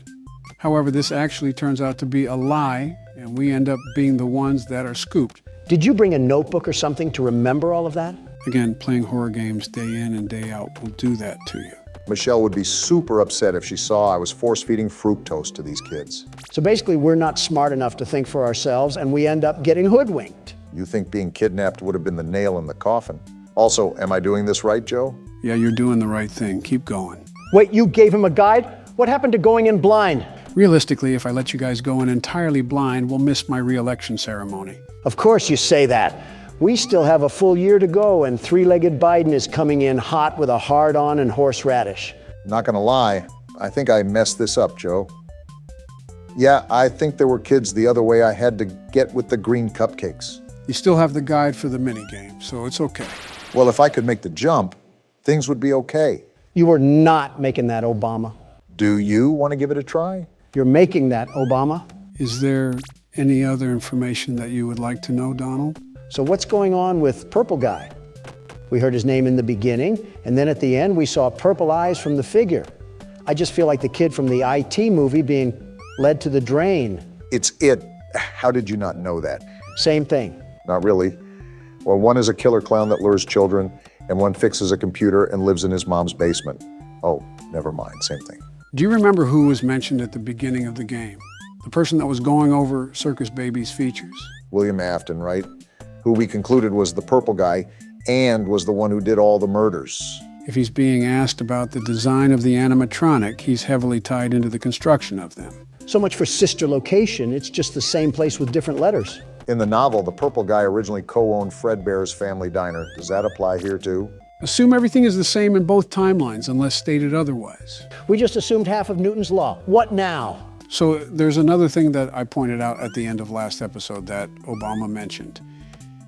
However, this actually turns out to be a lie, and we end up being the ones that are scooped. Did you bring a notebook or something to remember all of that? Again, playing horror games day in and day out will do that to you. Michelle would be super upset if she saw I was force-feeding fructose to these kids. So basically, we're not smart enough to think for ourselves, and we end up getting hoodwinked. You think being kidnapped would have been the nail in the coffin? Also, am I doing this right, Joe? Yeah, you're doing the right thing. Keep going. Wait, you gave him a guide? What happened to going in blind? Realistically, if I let you guys go in entirely blind, we'll miss my re-election ceremony. Of course you say that. We still have a full year to go, and three-legged Biden is coming in hot with a hard-on and horseradish. Not gonna lie, I think I messed this up, Joe. Yeah, I think there were kids the other way I had to get with the green cupcakes. You still have the guide for the minigame, so it's okay. Well, if I could make the jump, things would be okay. You are not making that, Obama. Do you want to give it a try? You're making that, Obama. Is there any other information that you would like to know, Donald? So what's going on with Purple Guy? We heard his name in the beginning, and then at the end we saw purple eyes from the figure. I just feel like the kid from the IT movie being led to the drain. It's it. How did you not know that? Same thing. Not really. Well, one is a killer clown that lures children, and one fixes a computer and lives in his mom's basement. Oh, never mind, same thing. Do you remember who was mentioned at the beginning of the game? The person that was going over Circus Baby's features? William Afton, right? Who we concluded was the purple guy and was the one who did all the murders. If he's being asked about the design of the animatronic, he's heavily tied into the construction of them. So much for sister location, it's just the same place with different letters. In the novel, the purple guy originally co-owned Fredbear's Family Diner. Does that apply here too? Assume everything is the same in both timelines unless stated otherwise. We just assumed half of Newton's law. What now? So there's another thing that I pointed out at the end of last episode that Obama mentioned.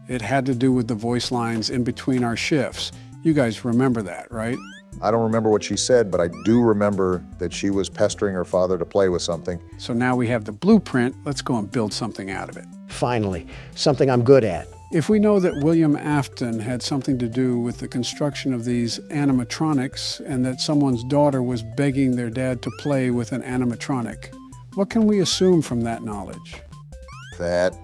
It had to do with the voice lines in between our shifts. You guys remember that, right? I don't remember what she said, but I do remember that she was pestering her father to play with something. So now we have the blueprint. Let's go and build something out of it. Finally, something I'm good at. If we know that William Afton had something to do with the construction of these animatronics and that someone's daughter was begging their dad to play with an animatronic, what can we assume from that knowledge? That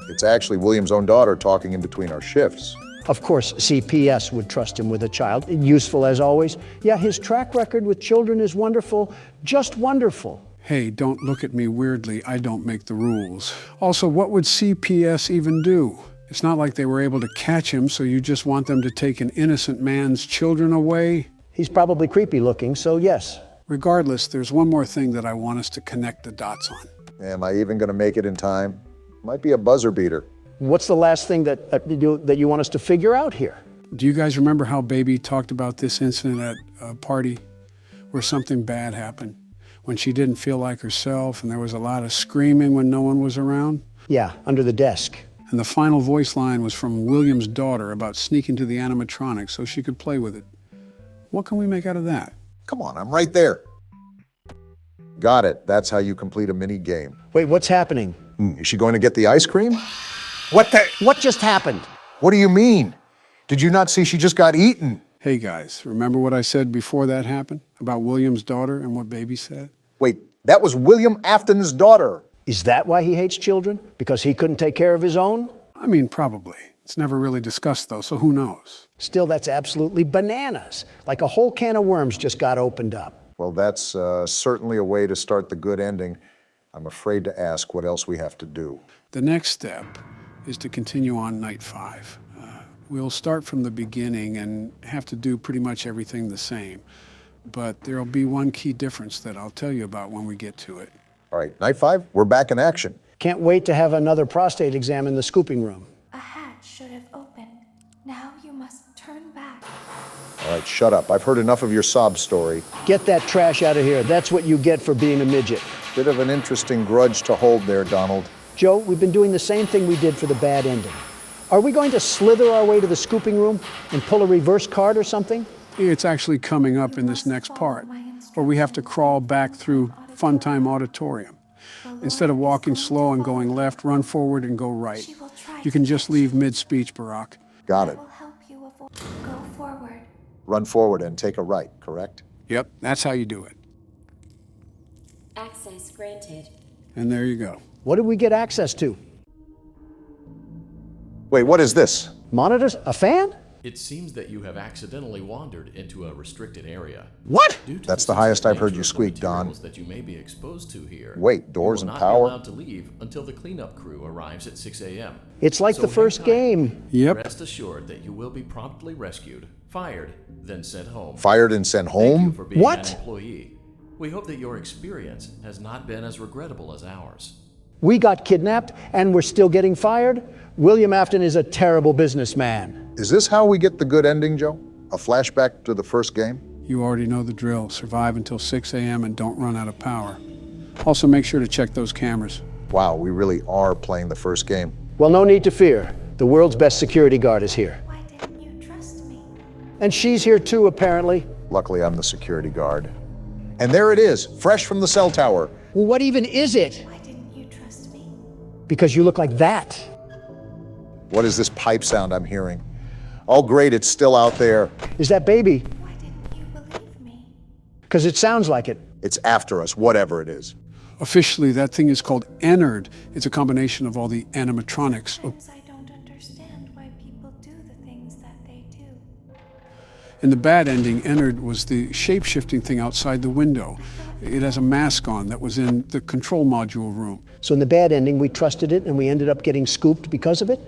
it's actually William's own daughter talking in between our shifts. Of course, CPS would trust him with a child. Useful as always. Yeah, his track record with children is wonderful, just wonderful. Hey, don't look at me weirdly. I don't make the rules. Also, what would CPS even do? It's not like they were able to catch him, so you just want them to take an innocent man's children away? He's probably creepy looking, so yes. Regardless, there's one more thing that I want us to connect the dots on. Am I even going to make it in time? Might be a buzzer beater. What's the last thing that you want us to figure out here? Do you guys remember how Baby talked about this incident at a party where something bad happened? When she didn't feel like herself and there was a lot of screaming when no one was around? Yeah, under the desk. And the final voice line was from William's daughter about sneaking to the animatronics so she could play with it. What can we make out of that? Come on, I'm right there. Got it. That's how you complete a mini game. Wait, what's happening? Is she going to get the ice cream? What just happened? What do you mean? Did you not see she just got eaten? Hey guys, remember what I said before that happened? About William's daughter and what Baby said? Wait, that was William Afton's daughter. Is that why he hates children? Because he couldn't take care of his own? I mean, probably. It's never really discussed though, so who knows? Still, that's absolutely bananas. Like a whole can of worms just got opened up. Well, that's certainly a way to start the good ending. I'm afraid to ask what else we have to do. The next step is to continue on night 5. We'll start from the beginning and have to do pretty much everything the same. But there'll be one key difference that I'll tell you about when we get to it. All right, night 5, we're back in action. Can't wait to have another prostate exam in the scooping room. A hatch should have opened. Now you must turn back. All right, shut up. I've heard enough of your sob story. Get that trash out of here. That's what you get for being a midget. Bit of an interesting grudge to hold there, Donald. Joe, we've been doing the same thing we did for the bad ending. Are we going to slither our way to the scooping room and pull a reverse card or something? It's actually coming up in this next part, where we have to crawl back through Funtime Auditorium. Instead of walking slow and going left, run forward and go right. You can just leave mid-speech, Barack. Got it. Will help you avoid. Go forward. Run forward and take a right, correct? Yep, that's how you do it. Access granted. And there you go. What did we get access to? Wait, what is this? Monitors? A fan? It seems that you have accidentally wandered into a restricted area. What? That's the highest I've heard you squeak, Don. That you may be exposed to here. Wait, doors and You will power? not be allowed to leave until the cleanup crew arrives at 6 a.m. It's like the first game. Yep. Rest assured that you will be promptly rescued, fired, then sent home. Fired and sent Thank you home? for being What? an employee. We hope that your experience has not been as regrettable as ours. We got kidnapped and we're still getting fired? William Afton is a terrible businessman. Is this how we get the good ending, Joe? A flashback to the first game? You already know the drill. Survive until 6 a.m. and don't run out of power. Also, make sure to check those cameras. Wow, we really are playing the first game. Well, no need to fear. The world's best security guard is here. Why didn't you trust me? And she's here too, apparently. Luckily, I'm the security guard. And there it is, fresh from the cell tower. Well, what even is it? Why didn't you trust me? Because you look like that. What is this pipe sound I'm hearing? Oh, great, it's still out there. Is that Baby? Why didn't you believe me? Because it sounds like it. It's after us, whatever it is. Officially, that thing is called Ennard. It's a combination of all the animatronics. Sometimes I don't understand why people do the things that they do. In the bad ending, Ennard was the shape-shifting thing outside the window. It has a mask on that was in the control module room. So in the bad ending, we trusted it and we ended up getting scooped because of it?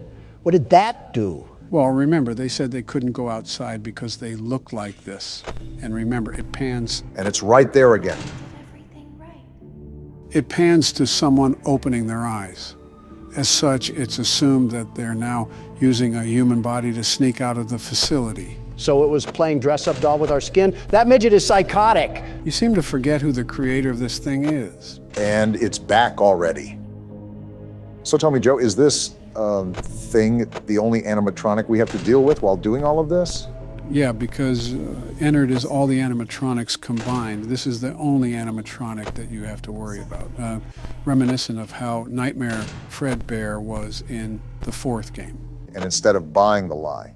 What did that do? Well, remember, they said they couldn't go outside because they looked like this. And remember, it pans. And it's right there again. Everything right. It pans to someone opening their eyes. As such, it's assumed that they're now using a human body to sneak out of the facility. So it was playing dress-up doll with our skin? That midget is psychotic. You seem to forget who the creator of this thing is. And it's back already. So tell me, Joe, is this thing the only animatronic we have to deal with while doing all of this? Yeah, because Ennard is all the animatronics combined. This is the only animatronic that you have to worry about. Reminiscent of how Nightmare Fredbear was in the 4th game. And instead of buying the lie,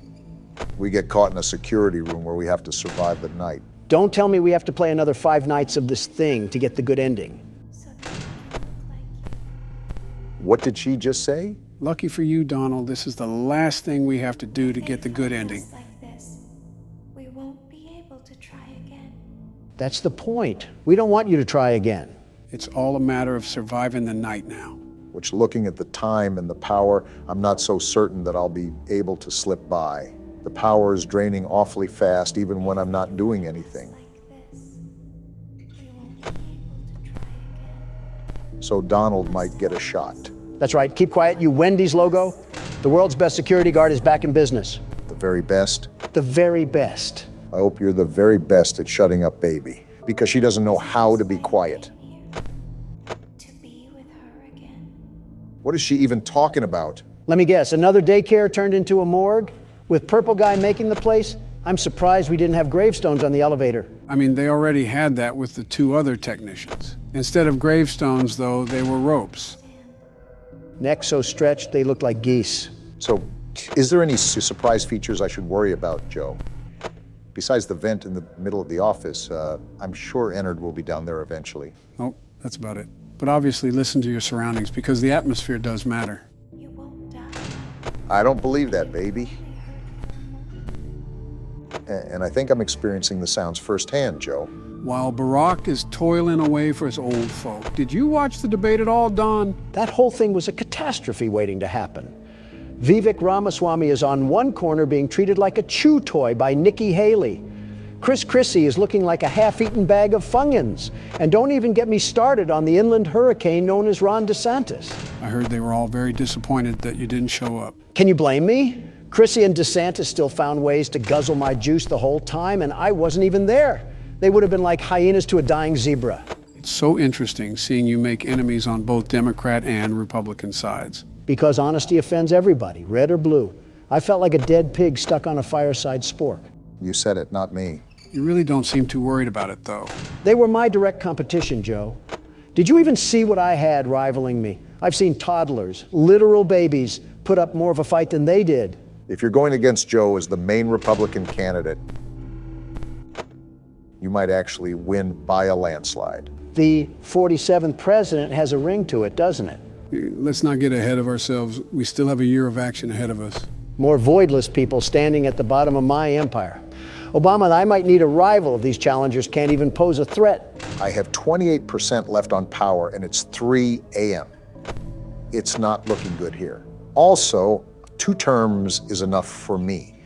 we get caught in a security room where we have to survive the night. Don't tell me we have to play another 5 nights of this thing to get the good ending. What did she just say? Lucky for you, Donald, this is the last thing we have to do to get the good ending. Like this, we won't be able to try again. That's the point. We don't want you to try again. It's all a matter of surviving the night now. Which, looking at the time and the power, I'm not so certain that I'll be able to slip by. The power is draining awfully fast, even when I'm not doing anything. So Donald might get a shot. That's right. Keep quiet, you Wendy's logo. The world's best security guard is back in business. The very best? The very best. I hope you're the very best at shutting up Baby, because she doesn't know how to be quiet. What is she even talking about? Let me guess, another daycare turned into a morgue? With Purple Guy making the place? I'm surprised we didn't have gravestones on the elevator. I mean, they already had that with the 2 other technicians. Instead of gravestones, though, they were ropes. Necks so stretched, they looked like geese. So, is there any surprise features I should worry about, Joe? Besides the vent in the middle of the office, I'm sure Ennard will be down there eventually. Oh, that's about it. But obviously listen to your surroundings, because the atmosphere does matter. I don't believe that, baby. And I think I'm experiencing the sounds firsthand, Joe. While Barack is toiling away for his old folk. Did you watch the debate at all, Don? That whole thing was a catastrophe waiting to happen. Vivek Ramaswamy is on one corner being treated like a chew toy by Nikki Haley. Chris Christie is looking like a half-eaten bag of Funyuns. And don't even get me started on the inland hurricane known as Ron DeSantis. I heard they were all very disappointed that you didn't show up. Can you blame me? Christie and DeSantis still found ways to guzzle my juice the whole time, and I wasn't even there. They would have been like hyenas to a dying zebra. It's so interesting seeing you make enemies on both Democrat and Republican sides. Because honesty offends everybody, red or blue. I felt like a dead pig stuck on a fireside spork. You said it, not me. You really don't seem too worried about it, though. They were my direct competition, Joe. Did you even see what I had rivaling me? I've seen toddlers, literal babies, put up more of a fight than they did. If you're going against Joe as the main Republican candidate, you might actually win by a landslide. The 47th president has a ring to it, doesn't it? Let's not get ahead of ourselves. We still have a year of action ahead of us. More voidless people standing at the bottom of my empire. Obama, I might need a rival if these challengers can't even pose a threat. I have 28% left on power, and it's 3 a.m. It's not looking good here. Also, 2 terms is enough for me.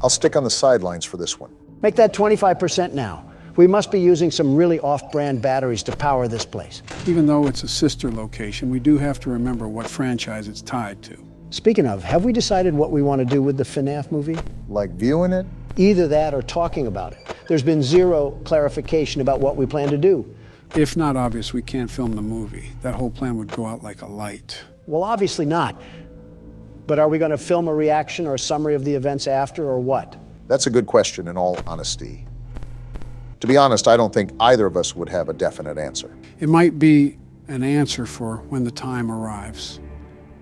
I'll stick on the sidelines for this one. Make that 25% now. We must be using some really off-brand batteries to power this place. Even though it's a sister location, we do have to remember what franchise it's tied to. Speaking of, have we decided what we want to do with the FNAF movie? Like viewing it? Either that or talking about it. There's been zero clarification about what we plan to do. If not obvious, we can't film the movie. That whole plan would go out like a light. Well, obviously not. But are we going to film a reaction or a summary of the events after, or what? That's a good question, in all honesty. To be honest, I don't think either of us would have a definite answer. It might be an answer for when the time arrives.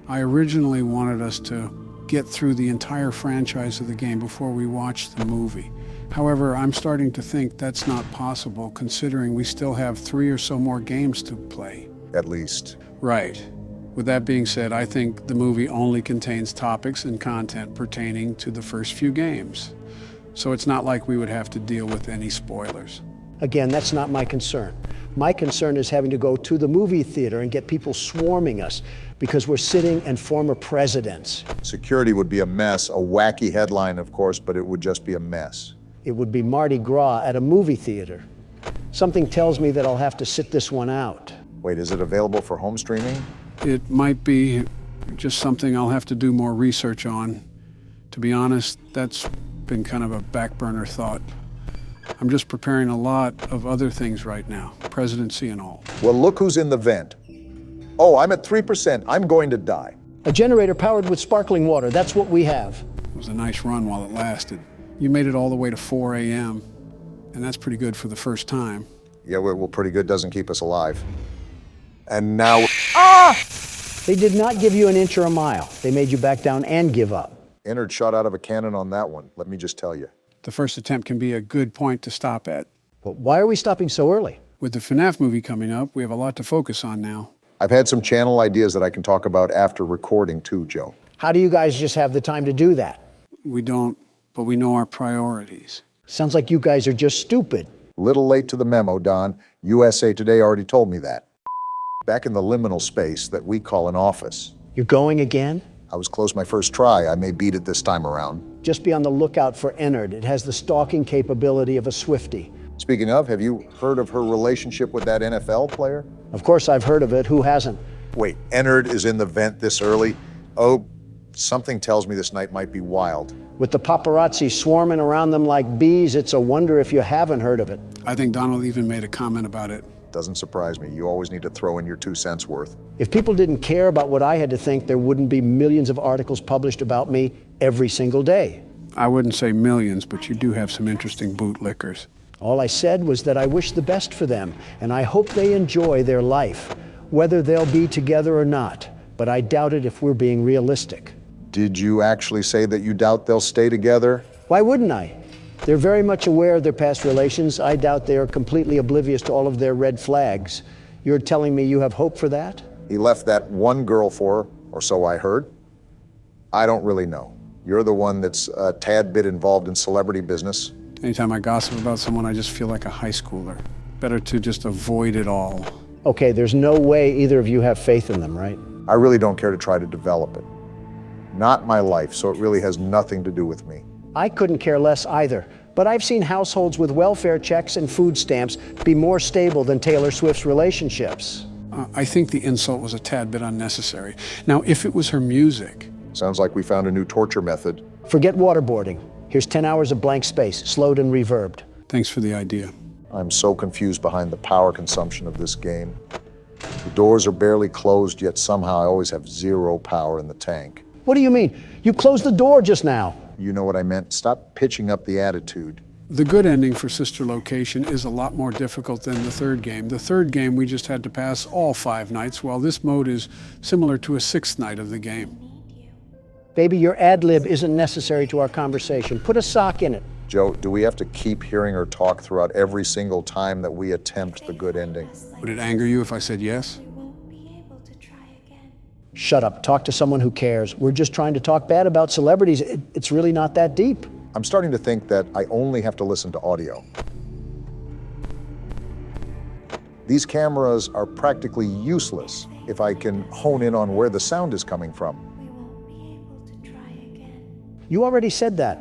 I originally wanted us to get through the entire franchise of the game before we watched the movie. However, I'm starting to think that's not possible, considering we still have 3 or so more games to play. At least. Right. With that being said, I think the movie only contains topics and content pertaining to the first few games. So it's not like we would have to deal with any spoilers. Again, that's not my concern. My concern is having to go to the movie theater and get people swarming us because we're sitting and former presidents. Security would be a mess, a wacky headline, of course, but it would just be a mess. It would be Mardi Gras at a movie theater. Something tells me that I'll have to sit this one out. Wait, is it available for home streaming? It might be just something I'll have to do more research on. To be honest, that's been kind of a back burner thought. I'm just preparing a lot of other things right now, presidency and all. Well, look who's in the vent. Oh, I'm at 3%. I'm going to die. A generator powered with sparkling water. That's what we have. It was a nice run while it lasted. You made it all the way to 4 a.m., and that's pretty good for the first time. Yeah, well, pretty good doesn't keep us alive. And now... Ah! They did not give you an inch or a mile. They made you back down and give up. Ennard shot out of a cannon on that one, let me just tell you. The first attempt can be a good point to stop at. But why are we stopping so early? With the FNAF movie coming up, we have a lot to focus on now. I've had some channel ideas that I can talk about after recording too, Joe. How do you guys just have the time to do that? We don't, but we know our priorities. Sounds like you guys are just stupid. Little late to the memo, Don. USA Today already told me that. Back in the liminal space that we call an office. You're going again? I was close my first try. I may beat it this time around. Just be on the lookout for Ennard. It has the stalking capability of a Swiftie. Speaking of, have you heard of her relationship with that NFL player? Of course I've heard of it. Who hasn't? Wait, Ennard is in the vent this early? Oh, something tells me this night might be wild. With the paparazzi swarming around them like bees, it's a wonder if you haven't heard of it. I think Donald even made a comment about it. Doesn't surprise me. You always need to throw in your 2 cents worth. If people didn't care about what I had to think, there wouldn't be millions of articles published about me every single day. I wouldn't say millions, but you do have some interesting bootlickers. All I said was that I wish the best for them, and I hope they enjoy their life, whether they'll be together or not. But I doubt it if we're being realistic. Did you actually say that you doubt they'll stay together? Why wouldn't I? They're very much aware of their past relations. I doubt they are completely oblivious to all of their red flags. You're telling me you have hope for that? He left that one girl for her, or so I heard. I don't really know. You're the one that's a tad bit involved in celebrity business. Anytime I gossip about someone, I just feel like a high schooler. Better to just avoid it all. Okay, there's no way either of you have faith in them, right? I really don't care to try to develop it. Not my life, so it really has nothing to do with me. I couldn't care less either, but I've seen households with welfare checks and food stamps be more stable than Taylor Swift's relationships. I think the insult was a tad bit unnecessary. Now, if it was her music... Sounds like we found a new torture method. Forget waterboarding. Here's 10 hours of blank space, slowed and reverbed. Thanks for the idea. I'm so confused behind the power consumption of this game. The doors are barely closed, yet somehow I always have 0 power in the tank. What do you mean? You closed the door just now. You know what I meant. Stop pitching up the attitude. The good ending for Sister Location is a lot more difficult than the third game. The third game, we just had to pass all 5 nights, while this mode is similar to a 6th night of the game. Baby, your ad-lib isn't necessary to our conversation. Put a sock in it. Joe, do we have to keep hearing her talk throughout every single time that we attempt the good ending? Would it anger you if I said yes? Shut up. Talk to someone who cares. We're just trying to talk bad about celebrities. It's really not that deep. I'm starting to think that I only have to listen to audio. These cameras are practically useless if I can hone in on where the sound is coming from. You already said that.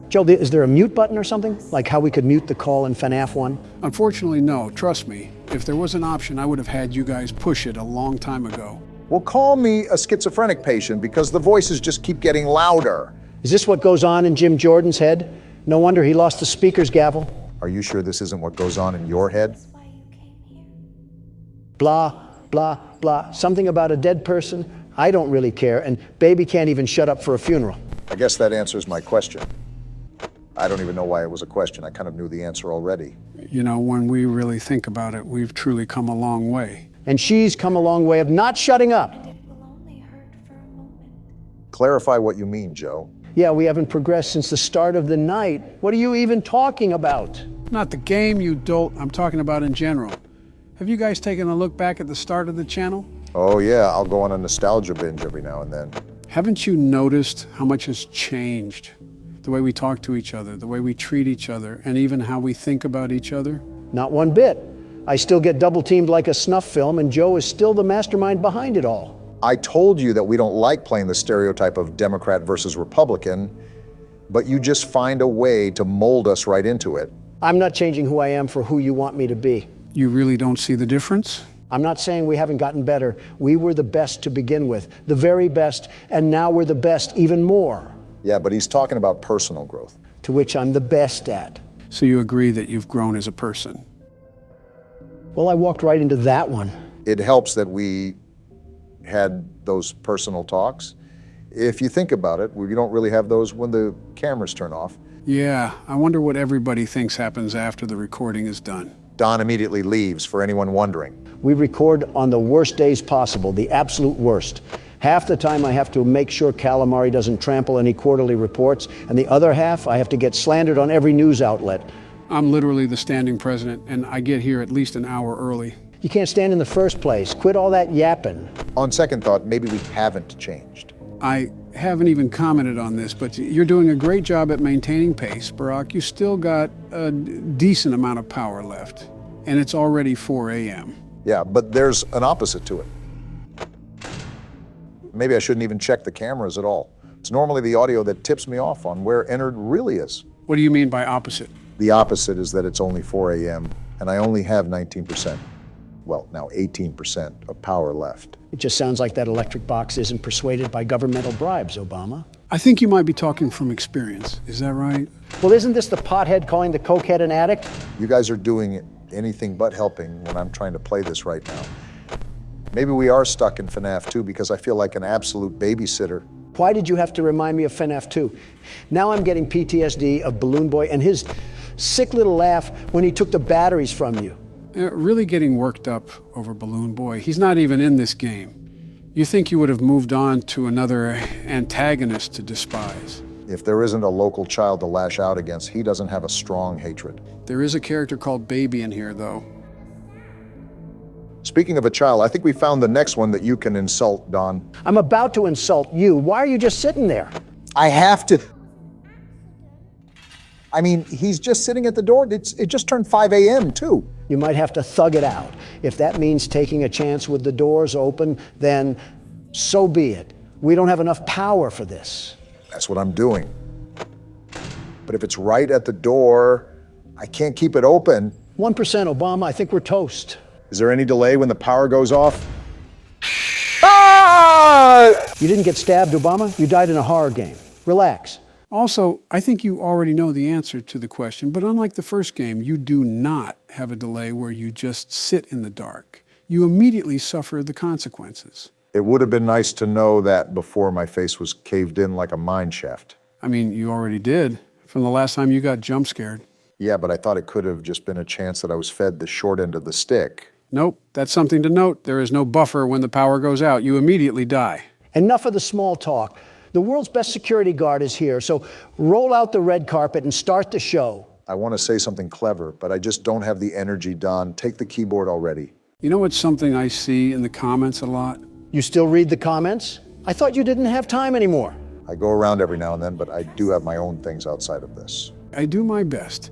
Joe, is there a mute button or something? Like how we could mute the call in FNAF 1? Unfortunately, no. Trust me. If there was an option, I would have had you guys push it a long time ago. Well, call me a schizophrenic patient because the voices just keep getting louder. Is this what goes on in Jim Jordan's head? No wonder he lost the speaker's gavel. Are you sure this isn't what goes on in your head? Blah, blah, blah. Something about a dead person? I don't really care, and baby can't even shut up for a funeral. I guess that answers my question. I don't even know why it was a question. I kind of knew the answer already. You know, when we really think about it, we've truly come a long way. And she's come a long way of not shutting up. Clarify what you mean, Joe. Yeah, we haven't progressed since the start of the night. What are you even talking about? Not the game, you dolt. I'm talking about in general. Have you guys taken a look back at the start of the channel? Oh yeah, I'll go on a nostalgia binge every now and then. Haven't you noticed how much has changed? The way we talk to each other, the way we treat each other, and even how we think about each other? Not one bit. I still get double-teamed like a snuff film, and Joe is still the mastermind behind it all. I told you that we don't like playing the stereotype of Democrat versus Republican, but you just find a way to mold us right into it. I'm not changing who I am for who you want me to be. You really don't see the difference? I'm not saying we haven't gotten better. We were the best to begin with, the very best, and now we're the best even more. Yeah, but he's talking about personal growth. To which I'm the best at. So you agree that you've grown as a person? Well, I walked right into that one. It helps that we had those personal talks. If you think about it, we don't really have those when the cameras turn off. Yeah, I wonder what everybody thinks happens after the recording is done. Don immediately leaves, for anyone wondering. We record on the worst days possible, the absolute worst. Half the time I have to make sure Calamari doesn't trample any quarterly reports, and the other half I have to get slandered on every news outlet. I'm literally the standing president, and I get here at least an hour early. You can't stand in the first place. Quit all that yapping. On second thought, maybe we haven't changed. I haven't even commented on this, but you're doing a great job at maintaining pace, Barack. You still got a decent amount of power left, and it's already 4 a.m. Yeah, but there's an opposite to it. Maybe I shouldn't even check the cameras at all. It's normally the audio that tips me off on where Ennard really is. What do you mean by opposite? The opposite is that it's only 4 a.m. and I only have 19%, well, now 18% of power left. It just sounds like that electric box isn't persuaded by governmental bribes, Obama. I think you might be talking from experience. Is that right? Well, isn't this the pothead calling the cokehead an addict? You guys are doing anything but helping when I'm trying to play this right now. Maybe we are stuck in FNAF 2 because I feel like an absolute babysitter. Why did you have to remind me of FNAF 2? Now I'm getting PTSD of Balloon Boy and his sick little laugh when he took the batteries from you. Really getting worked up over Balloon Boy. He's not even in this game. You think you would have moved on to another antagonist to despise. If there isn't a local child to lash out against, he doesn't have a strong hatred. There is a character called Baby in here, though. Speaking of a child, I think we found the next one that you can insult, Don. I'm about to insult you. Why are you just sitting there? I have to. I mean, he's just sitting at the door. It just turned 5 a.m. too. You might have to thug it out. If that means taking a chance with the doors open, then so be it. We don't have enough power for this. That's what I'm doing. But if it's right at the door, I can't keep it open. 1%, Obama, I think we're toast. Is there any delay when the power goes off? Ah! You didn't get stabbed, Obama. You died in a horror game. Relax. Also, I think you already know the answer to the question, but unlike the first game, you do not have a delay where you just sit in the dark. You immediately suffer the consequences. It would have been nice to know that before my face was caved in like a mine shaft. I mean, you already did, from the last time you got jump scared. Yeah, but I thought it could have just been a chance that I was fed the short end of the stick. Nope, that's something to note. There is no buffer when the power goes out. You immediately die. Enough of the small talk. The world's best security guard is here, so roll out the red carpet and start the show. I want to say something clever, but I just don't have the energy, Don. Take the keyboard already. You know what's something I see in the comments a lot? You still read the comments? I thought you didn't have time anymore. I go around every now and then, but I do have my own things outside of this. I do my best.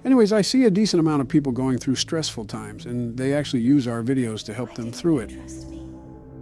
Anyways, I see a decent amount of people going through stressful times, and they actually use our videos to help them through it.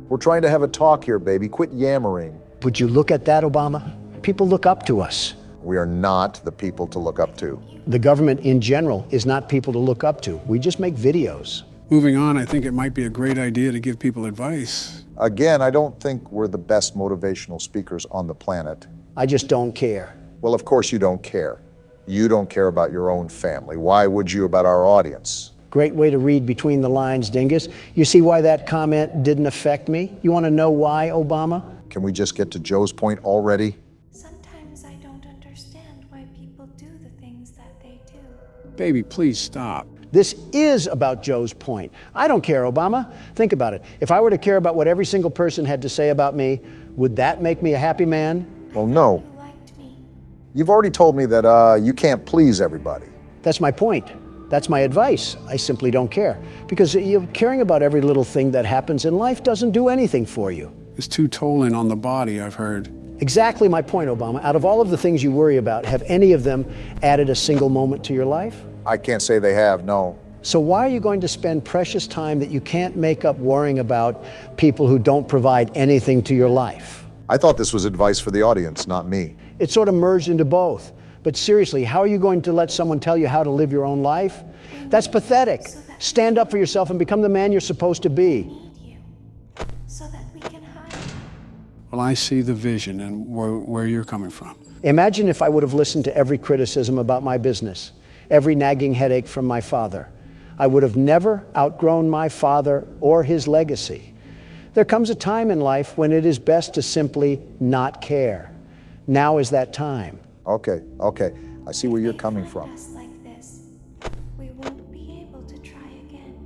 We're trying to have a talk here, baby. Quit yammering. Would you look at that, Obama? People look up to us. We are not the people to look up to. The government in general is not people to look up to. We just make videos. Moving on, I think it might be a great idea to give people advice. Again, I don't think we're the best motivational speakers on the planet. I just don't care. Well, of course you don't care. You don't care about your own family. Why would you about our audience? Great way to read between the lines, Dingus. You see why that comment didn't affect me? You want to know why, Obama? Can we just get to Joe's point already? Sometimes I don't understand why people do the things that they do. Baby, please stop. This is about Joe's point. I don't care, Obama. Think about it. If I were to care about what every single person had to say about me, would that make me a happy man? Well, no. You've already told me that you can't please everybody. That's my point. That's my advice. I simply don't care. Because caring about every little thing that happens in life doesn't do anything for you. It's too tolling on the body, I've heard. Exactly my point, Obama. Out of all of the things you worry about, have any of them added a single moment to your life? I can't say they have, no. So why are you going to spend precious time that you can't make up worrying about people who don't provide anything to your life? I thought this was advice for the audience, not me. It sort of merged into both. But seriously, how are you going to let someone tell you how to live your own life? That's pathetic. Stand up for yourself and become the man you're supposed to be. So that we can hide. Well, I see the vision and where you're coming from. Imagine if I would have listened to every criticism about my business, every nagging headache from my father. I would have never outgrown my father or his legacy. There comes a time in life when it is best to simply not care. Now is that time. Okay. I see where you're coming from. Like this, we won't be able to try again.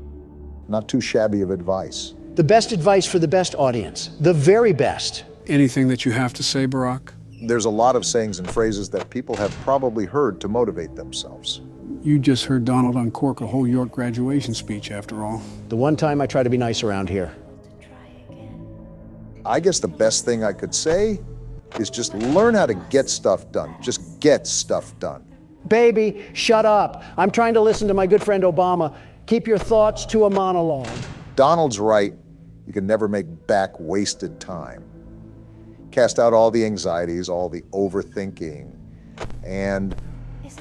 Not too shabby of advice. The best advice for the best audience. The very best. Anything that you have to say, Barack? There's a lot of sayings and phrases that people have probably heard to motivate themselves. You just heard Donald uncork a whole York graduation speech, after all. The one time I try to be nice around here. I guess the best thing I could say is just learn how to get stuff done. Just get stuff done. Baby, shut up. I'm trying to listen to my good friend Obama. Keep your thoughts to a monologue. Donald's right. You can never make back wasted time. Cast out all the anxieties, all the overthinking, and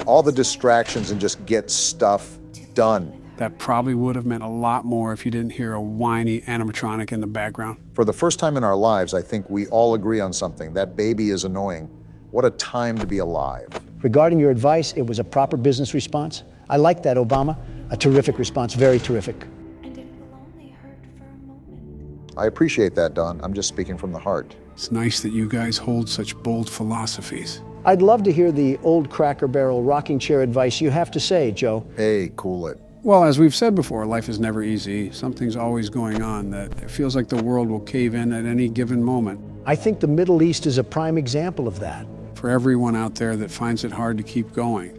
all the distractions and just get stuff done. That probably would have meant a lot more if you didn't hear a whiny animatronic in the background. For the first time in our lives, I think we all agree on something. That baby is annoying. What a time to be alive. Regarding your advice, it was a proper business response. I like that, Obama. A terrific response, very terrific. And it will only hurt for a moment. I appreciate that, Don. I'm just speaking from the heart. It's nice that you guys hold such bold philosophies. I'd love to hear the old Cracker Barrel rocking chair advice you have to say, Joe. Hey, cool it. Well, as we've said before, life is never easy. Something's always going on that it feels like the world will cave in at any given moment. I think the Middle East is a prime example of that. For everyone out there that finds it hard to keep going.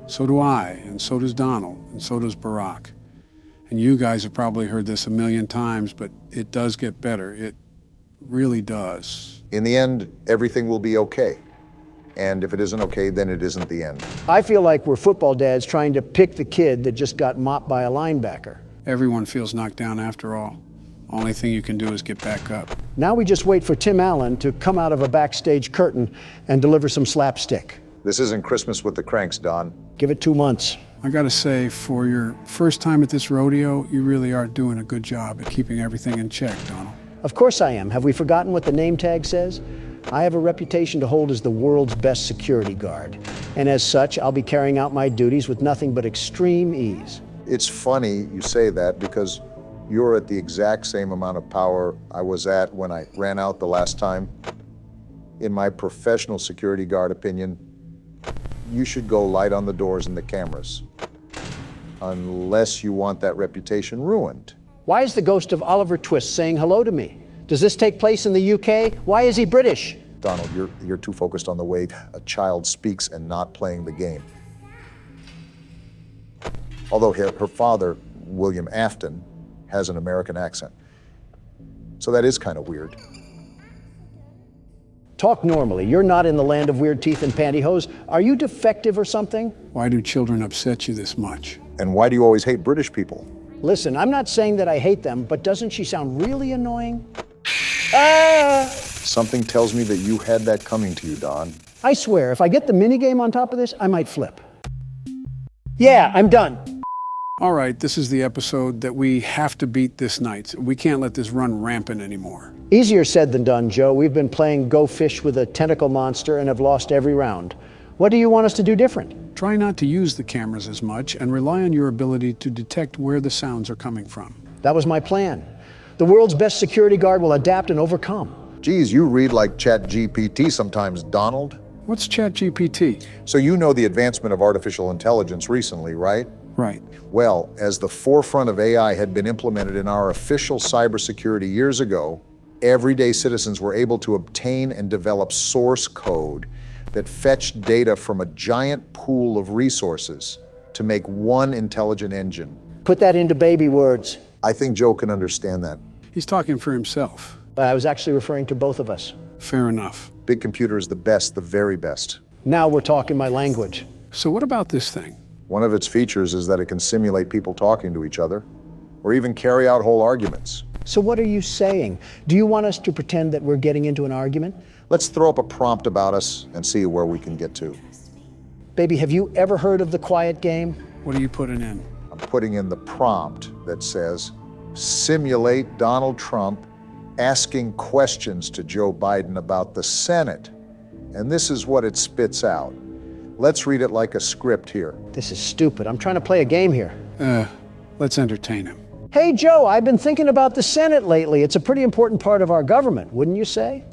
So do I, and so does Donald, and so does Barack. And you guys have probably heard this a million times, but it does get better. It really does. In the end, everything will be okay. And if it isn't okay, then it isn't the end. I feel like we're football dads trying to pick the kid that just got mopped by a linebacker. Everyone feels knocked down after all. Only thing you can do is get back up. Now we just wait for Tim Allen to come out of a backstage curtain and deliver some slapstick. This isn't Christmas with the Cranks, Don. Give it 2 months. I gotta say, for your first time at this rodeo, you really are doing a good job at keeping everything in check, Donald. Of course I am. Have we forgotten what the name tag says? I have a reputation to hold as the world's best security guard. And as such, I'll be carrying out my duties with nothing but extreme ease. It's funny you say that because you're at the exact same amount of power I was at when I ran out the last time. In my professional security guard opinion, you should go light on the doors and the cameras. Unless you want that reputation ruined. Why is the ghost of Oliver Twist saying hello to me? Does this take place in the UK? Why is he British? Donald, you're too focused on the way a child speaks and not playing the game. Although her father, William Afton, has an American accent. So that is kind of weird. Talk normally. You're not in the land of weird teeth and pantyhose. Are you defective or something? Why do children upset you this much? And why do you always hate British people? Listen, I'm not saying that I hate them, but doesn't she sound really annoying? Ah! Something tells me that you had that coming to you, Don. I swear, if I get the minigame on top of this, I might flip. Yeah, I'm done. All right, this is the episode that we have to beat this night. We can't let this run rampant anymore. Easier said than done, Joe. We've been playing Go Fish with a tentacle monster and have lost every round. What do you want us to do different? Try not to use the cameras as much and rely on your ability to detect where the sounds are coming from. That was my plan. The world's best security guard will adapt and overcome. Geez, you read like ChatGPT sometimes, Donald. What's ChatGPT? So you know the advancement of artificial intelligence recently, right? Right. Well, as the forefront of AI had been implemented in our official cybersecurity years ago, everyday citizens were able to obtain and develop source code that fetched data from a giant pool of resources to make one intelligent engine. Put that into baby words. I think Joe can understand that. He's talking for himself. I was actually referring to both of us. Fair enough. Big computer is the best, the very best. Now we're talking my language. So what about this thing? One of its features is that it can simulate people talking to each other, or even carry out whole arguments. So what are you saying? Do you want us to pretend that we're getting into an argument? Let's throw up a prompt about us and see where we can get to. Baby, have you ever heard of the quiet game? What are you putting in? I'm putting in the prompt that says, simulate Donald Trump asking questions to Joe Biden about the Senate. And this is what it spits out. Let's read it like a script here. This is stupid. I'm trying to play a game here. Let's entertain him. Hey, Joe, I've been thinking about the Senate lately. It's a pretty important part of our government, wouldn't you say?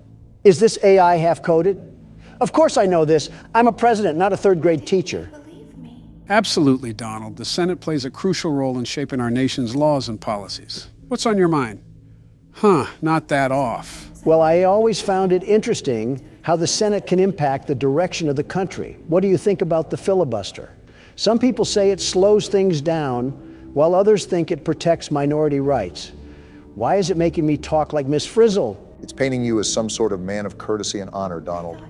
Is this AI half-coded? Of course I know this. I'm a president, not a third-grade teacher. Absolutely, Donald. The Senate plays a crucial role in shaping our nation's laws and policies. What's on your mind? Huh, not that off. Well, I always found it interesting how the Senate can impact the direction of the country. What do you think about the filibuster? Some people say it slows things down, while others think it protects minority rights. Why is it making me talk like Miss Frizzle? It's painting you as some sort of man of courtesy and honor, Donald.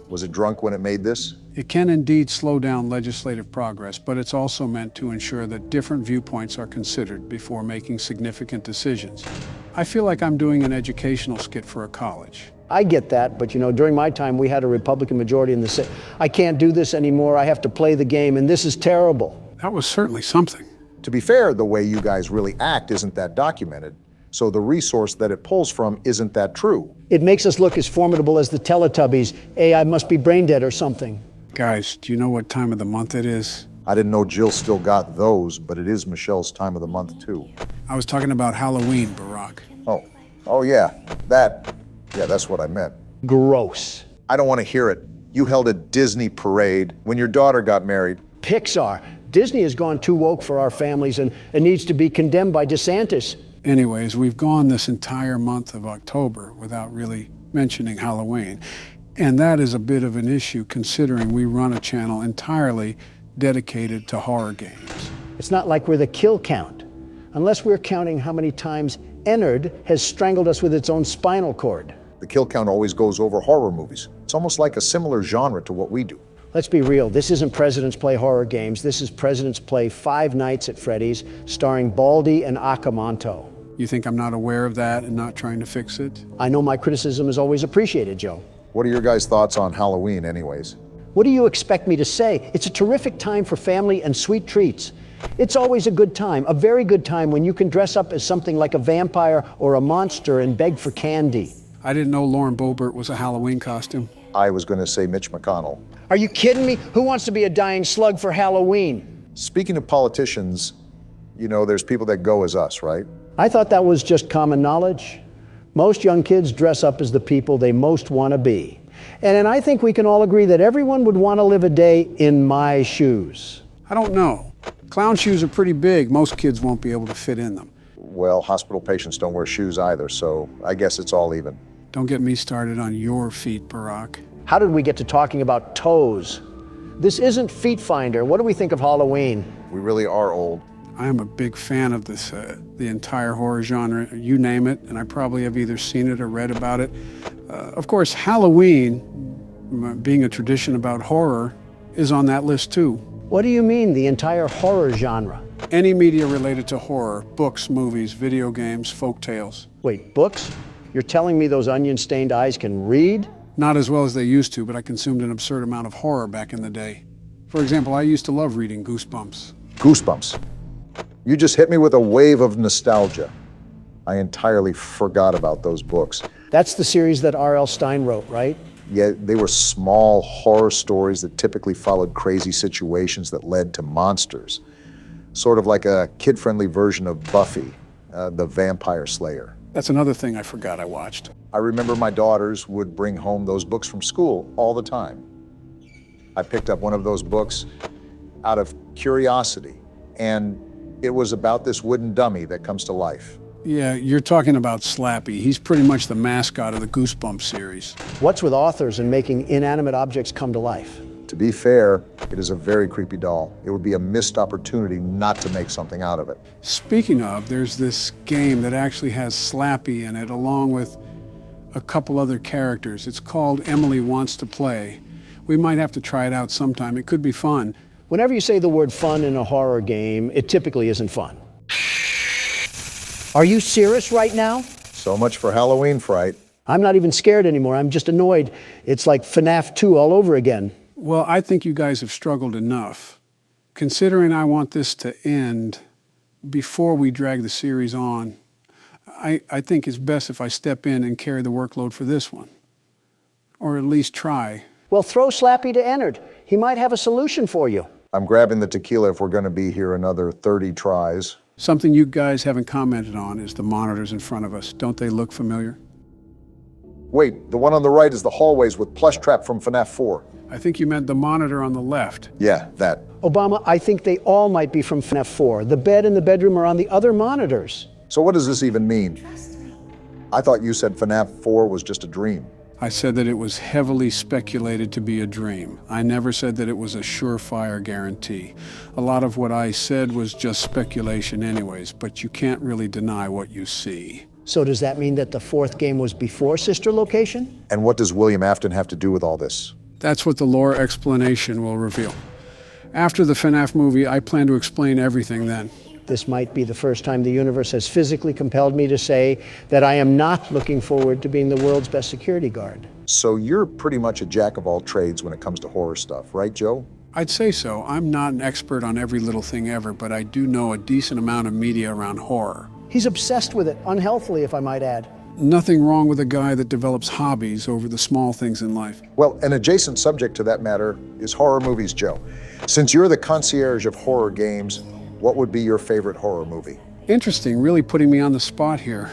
Was it drunk when it made this? It can indeed slow down legislative progress, but it's also meant to ensure that different viewpoints are considered before making significant decisions. I feel like I'm doing an educational skit for a college. I get that, but you know, during my time, we had a Republican majority in the Senate. I can't do this anymore. I have to play the game, and this is terrible. That was certainly something. To be fair, the way you guys really act isn't that documented, so the resource that it pulls from isn't that true. It makes us look as formidable as the Teletubbies. I must be brain dead or something. Guys, do you know what time of the month it is? I didn't know Jill still got those, but it is Michelle's time of the month, too. I was talking about Halloween, Barack. Oh yeah, that's what I meant. Gross. I don't want to hear it. You held a Disney parade when your daughter got married. Pixar. Disney has gone too woke for our families and needs to be condemned by DeSantis. Anyways, we've gone this entire month of October without really mentioning Halloween. And that is a bit of an issue considering we run a channel entirely dedicated to horror games. It's not like we're the kill count, unless we're counting how many times Ennard has strangled us with its own spinal cord. The kill count always goes over horror movies. It's almost like a similar genre to what we do. Let's be real, this isn't Presidents Play Horror Games, this is Presidents Play Five Nights at Freddy's, starring Baldy and Akamanto. You think I'm not aware of that and not trying to fix it? I know my criticism is always appreciated, Joe. What are your guys' thoughts on Halloween anyways? What do you expect me to say? It's a terrific time for family and sweet treats. It's always a good time, a very good time when you can dress up as something like a vampire or a monster and beg for candy. I didn't know Lauren Boebert was a Halloween costume. I was going to say Mitch McConnell. Are you kidding me? Who wants to be a dying slug for Halloween? Speaking of politicians, you know, there's people that go as us, right? I thought that was just common knowledge. Most young kids dress up as the people they most want to be. And I think we can all agree that everyone would want to live a day in my shoes. I don't know. Clown shoes are pretty big. Most kids won't be able to fit in them. Well, hospital patients don't wear shoes either, so I guess it's all even. Don't get me started on your feet, Barack. How did we get to talking about toes? This isn't Feet Finder. What do we think of Halloween? We really are old. I am a big fan of this, the entire horror genre, you name it, and I probably have either seen it or read about it. Of course, Halloween, being a tradition about horror, is on that list too. What do you mean, the entire horror genre? Any media related to horror, books, movies, video games, folk tales. Wait, books? You're telling me those onion-stained eyes can read? Not as well as they used to, but I consumed an absurd amount of horror back in the day. For example, I used to love reading Goosebumps. Goosebumps. You just hit me with a wave of nostalgia. I entirely forgot about those books. That's the series that R.L. Stine wrote, right? Yeah, they were small horror stories that typically followed crazy situations that led to monsters. Sort of like a kid-friendly version of Buffy, the Vampire Slayer. That's another thing I forgot I watched. I remember my daughters would bring home those books from school all the time. I picked up one of those books out of curiosity, and it was about this wooden dummy that comes to life. Yeah, you're talking about Slappy. He's pretty much the mascot of the Goosebumps series. What's with authors and making inanimate objects come to life? To be fair, it is a very creepy doll. It would be a missed opportunity not to make something out of it. Speaking of, there's this game that actually has Slappy in it, along with a couple other characters. It's called Emily Wants to Play. We might have to try it out sometime. It could be fun. Whenever you say the word fun in a horror game, it typically isn't fun. Are you serious right now? So much for Halloween fright. I'm not even scared anymore. I'm just annoyed. It's like FNAF 2 all over again. Well, I think you guys have struggled enough. Considering I want this to end before we drag the series on, I think it's best if I step in and carry the workload for this one. Or at least try. Well, throw Slappy to Ennard. He might have a solution for you. I'm grabbing the tequila if we're going to be here another 30 tries. Something you guys haven't commented on is the monitors in front of us. Don't they look familiar? Wait, the one on the right is the hallways with Plush Trap from FNAF 4. I think you meant the monitor on the left. Yeah, that. Obama, I think they all might be from FNAF 4. The bed and the bedroom are on the other monitors. So what does this even mean? I thought you said FNAF 4 was just a dream. I said that it was heavily speculated to be a dream. I never said that it was a surefire guarantee. A lot of what I said was just speculation anyways, but you can't really deny what you see. So does that mean that the fourth game was before Sister Location? And what does William Afton have to do with all this? That's what the lore explanation will reveal. After the FNAF movie, I plan to explain everything then. This might be the first time the universe has physically compelled me to say that I am not looking forward to being the world's best security guard. So you're pretty much a jack of all trades when it comes to horror stuff, right, Joe? I'd say so. I'm not an expert on every little thing ever, but I do know a decent amount of media around horror. He's obsessed with it, unhealthily, if I might add. Nothing wrong with a guy that develops hobbies over the small things in life. Well, an adjacent subject to that matter is horror movies, Joe. Since you're the concierge of horror games, what would be your favorite horror movie? Interesting, really putting me on the spot here.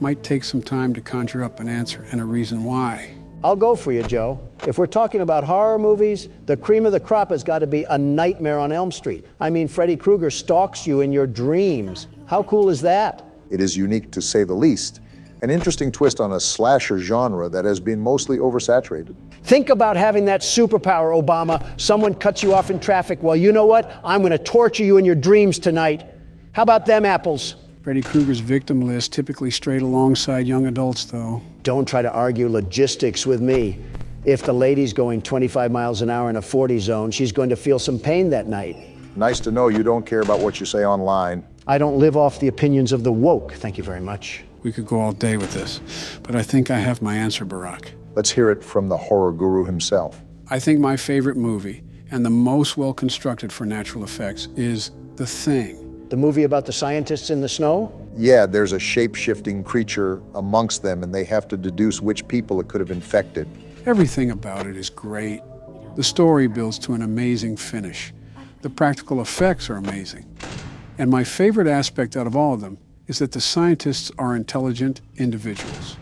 Might take some time to conjure up an answer and a reason why. I'll go for you, Joe. If we're talking about horror movies, the cream of the crop has got to be A Nightmare on Elm Street. I mean, Freddy Krueger stalks you in your dreams. How cool is that? It is unique to say the least. An interesting twist on a slasher genre that has been mostly oversaturated. Think about having that superpower, Obama. Someone cuts you off in traffic. Well, you know what? I'm going to torture you in your dreams tonight. How about them apples? Freddy Krueger's victim list typically strayed alongside young adults, though. Don't try to argue logistics with me. If the lady's going 25 miles an hour in a 40 zone, she's going to feel some pain that night. Nice to know you don't care about what you say online. I don't live off the opinions of the woke. Thank you very much. We could go all day with this, but I think I have my answer, Barack. Let's hear it from the horror guru himself. I think my favorite movie, and the most well-constructed for natural effects, is The Thing. The movie about the scientists in the snow? Yeah, there's a shape-shifting creature amongst them, and they have to deduce which people it could have infected. Everything about it is great. The story builds to an amazing finish. The practical effects are amazing. And my favorite aspect out of all of them is that the scientists are intelligent individuals.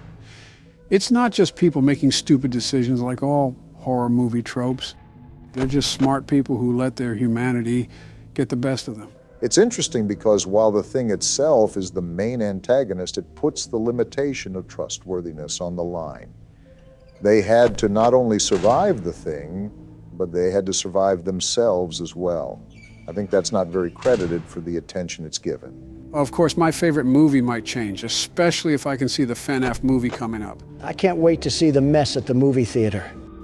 It's not just people making stupid decisions like all horror movie tropes. They're just smart people who let their humanity get the best of them. It's interesting because while the Thing itself is the main antagonist, it puts the limitation of trustworthiness on the line. They had to not only survive the Thing, but they had to survive themselves as well. I think that's not very credited for the attention it's given. Of course, my favorite movie might change, especially if I can see the FNAF movie coming up. I can't wait to see the mess at the movie theater.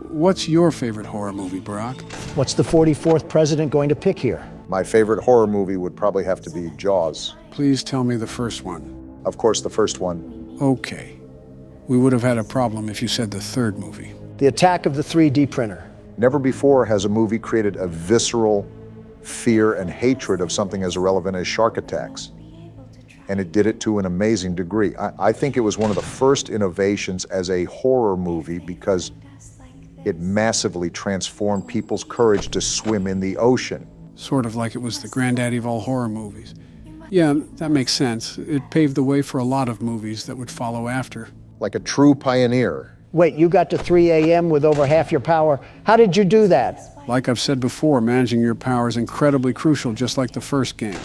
What's your favorite horror movie, Barack? What's the 44th president going to pick here? My favorite horror movie would probably have to be Jaws. Please tell me the first one. Of course, the first one. Okay. We would have had a problem if you said the third movie. The Attack of the 3D Printer. Never before has a movie created a visceral fear and hatred of something as irrelevant as shark attacks. And it did it to an amazing degree. I think it was one of the first innovations as a horror movie because it massively transformed people's courage to swim in the ocean. Sort of like it was the granddaddy of all horror movies. Yeah, that makes sense. It paved the way for a lot of movies that would follow after. Like a true pioneer. Wait, you got to 3 a.m. with over half your power. How did you do that? Like I've said before, managing your power is incredibly crucial, just like the first game.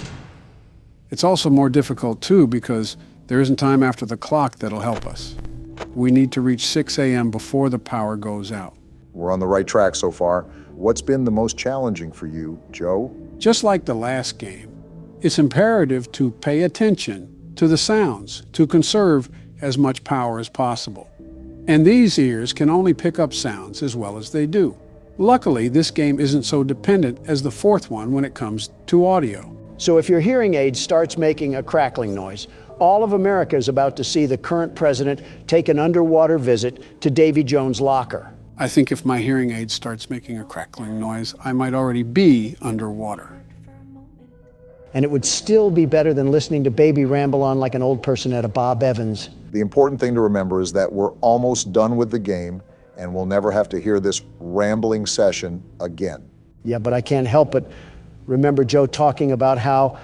It's also more difficult, too, because there isn't time after the clock that'll help us. We need to reach 6 a.m. before the power goes out. We're on the right track so far. What's been the most challenging for you, Joe? Just like the last game, it's imperative to pay attention to the sounds, to conserve as much power as possible. And these ears can only pick up sounds as well as they do. Luckily, this game isn't so dependent as the fourth one when it comes to audio. So if your hearing aid starts making a crackling noise, all of America is about to see the current president take an underwater visit to Davy Jones' locker. I think if my hearing aid starts making a crackling noise, I might already be underwater. And it would still be better than listening to Baby ramble on like an old person at a Bob Evans. The important thing to remember is that we're almost done with the game, and we'll never have to hear this rambling session again. Yeah, but I can't help but remember Joe talking about how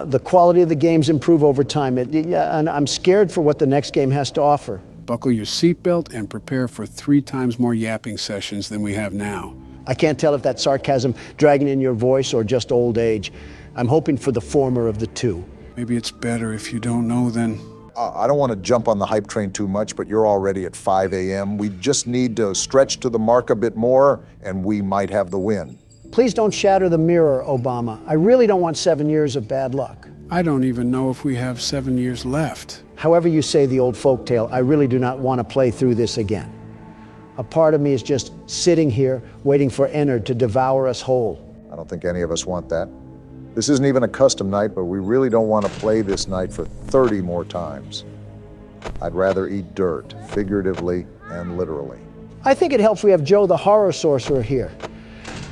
the quality of the games improve over time. And I'm scared for what the next game has to offer. Buckle your seatbelt and prepare for 3 times more yapping sessions than we have now. I can't tell if that's sarcasm dragging in your voice or just old age. I'm hoping for the former of the two. Maybe it's better if you don't know then. I don't want to jump on the hype train too much, but you're already at 5 a.m. We just need to stretch to the mark a bit more, and we might have the win. Please don't shatter the mirror, Obama. I really don't want 7 years of bad luck. I don't even know if we have 7 years left. However you say the old folk tale, I really do not want to play through this again. A part of me is just sitting here waiting for Ennard to devour us whole. I don't think any of us want that. This isn't even a custom night, but we really don't want to play this night for 30 more times. I'd rather eat dirt, figuratively and literally. I think it helps we have Joe the horror sorcerer here.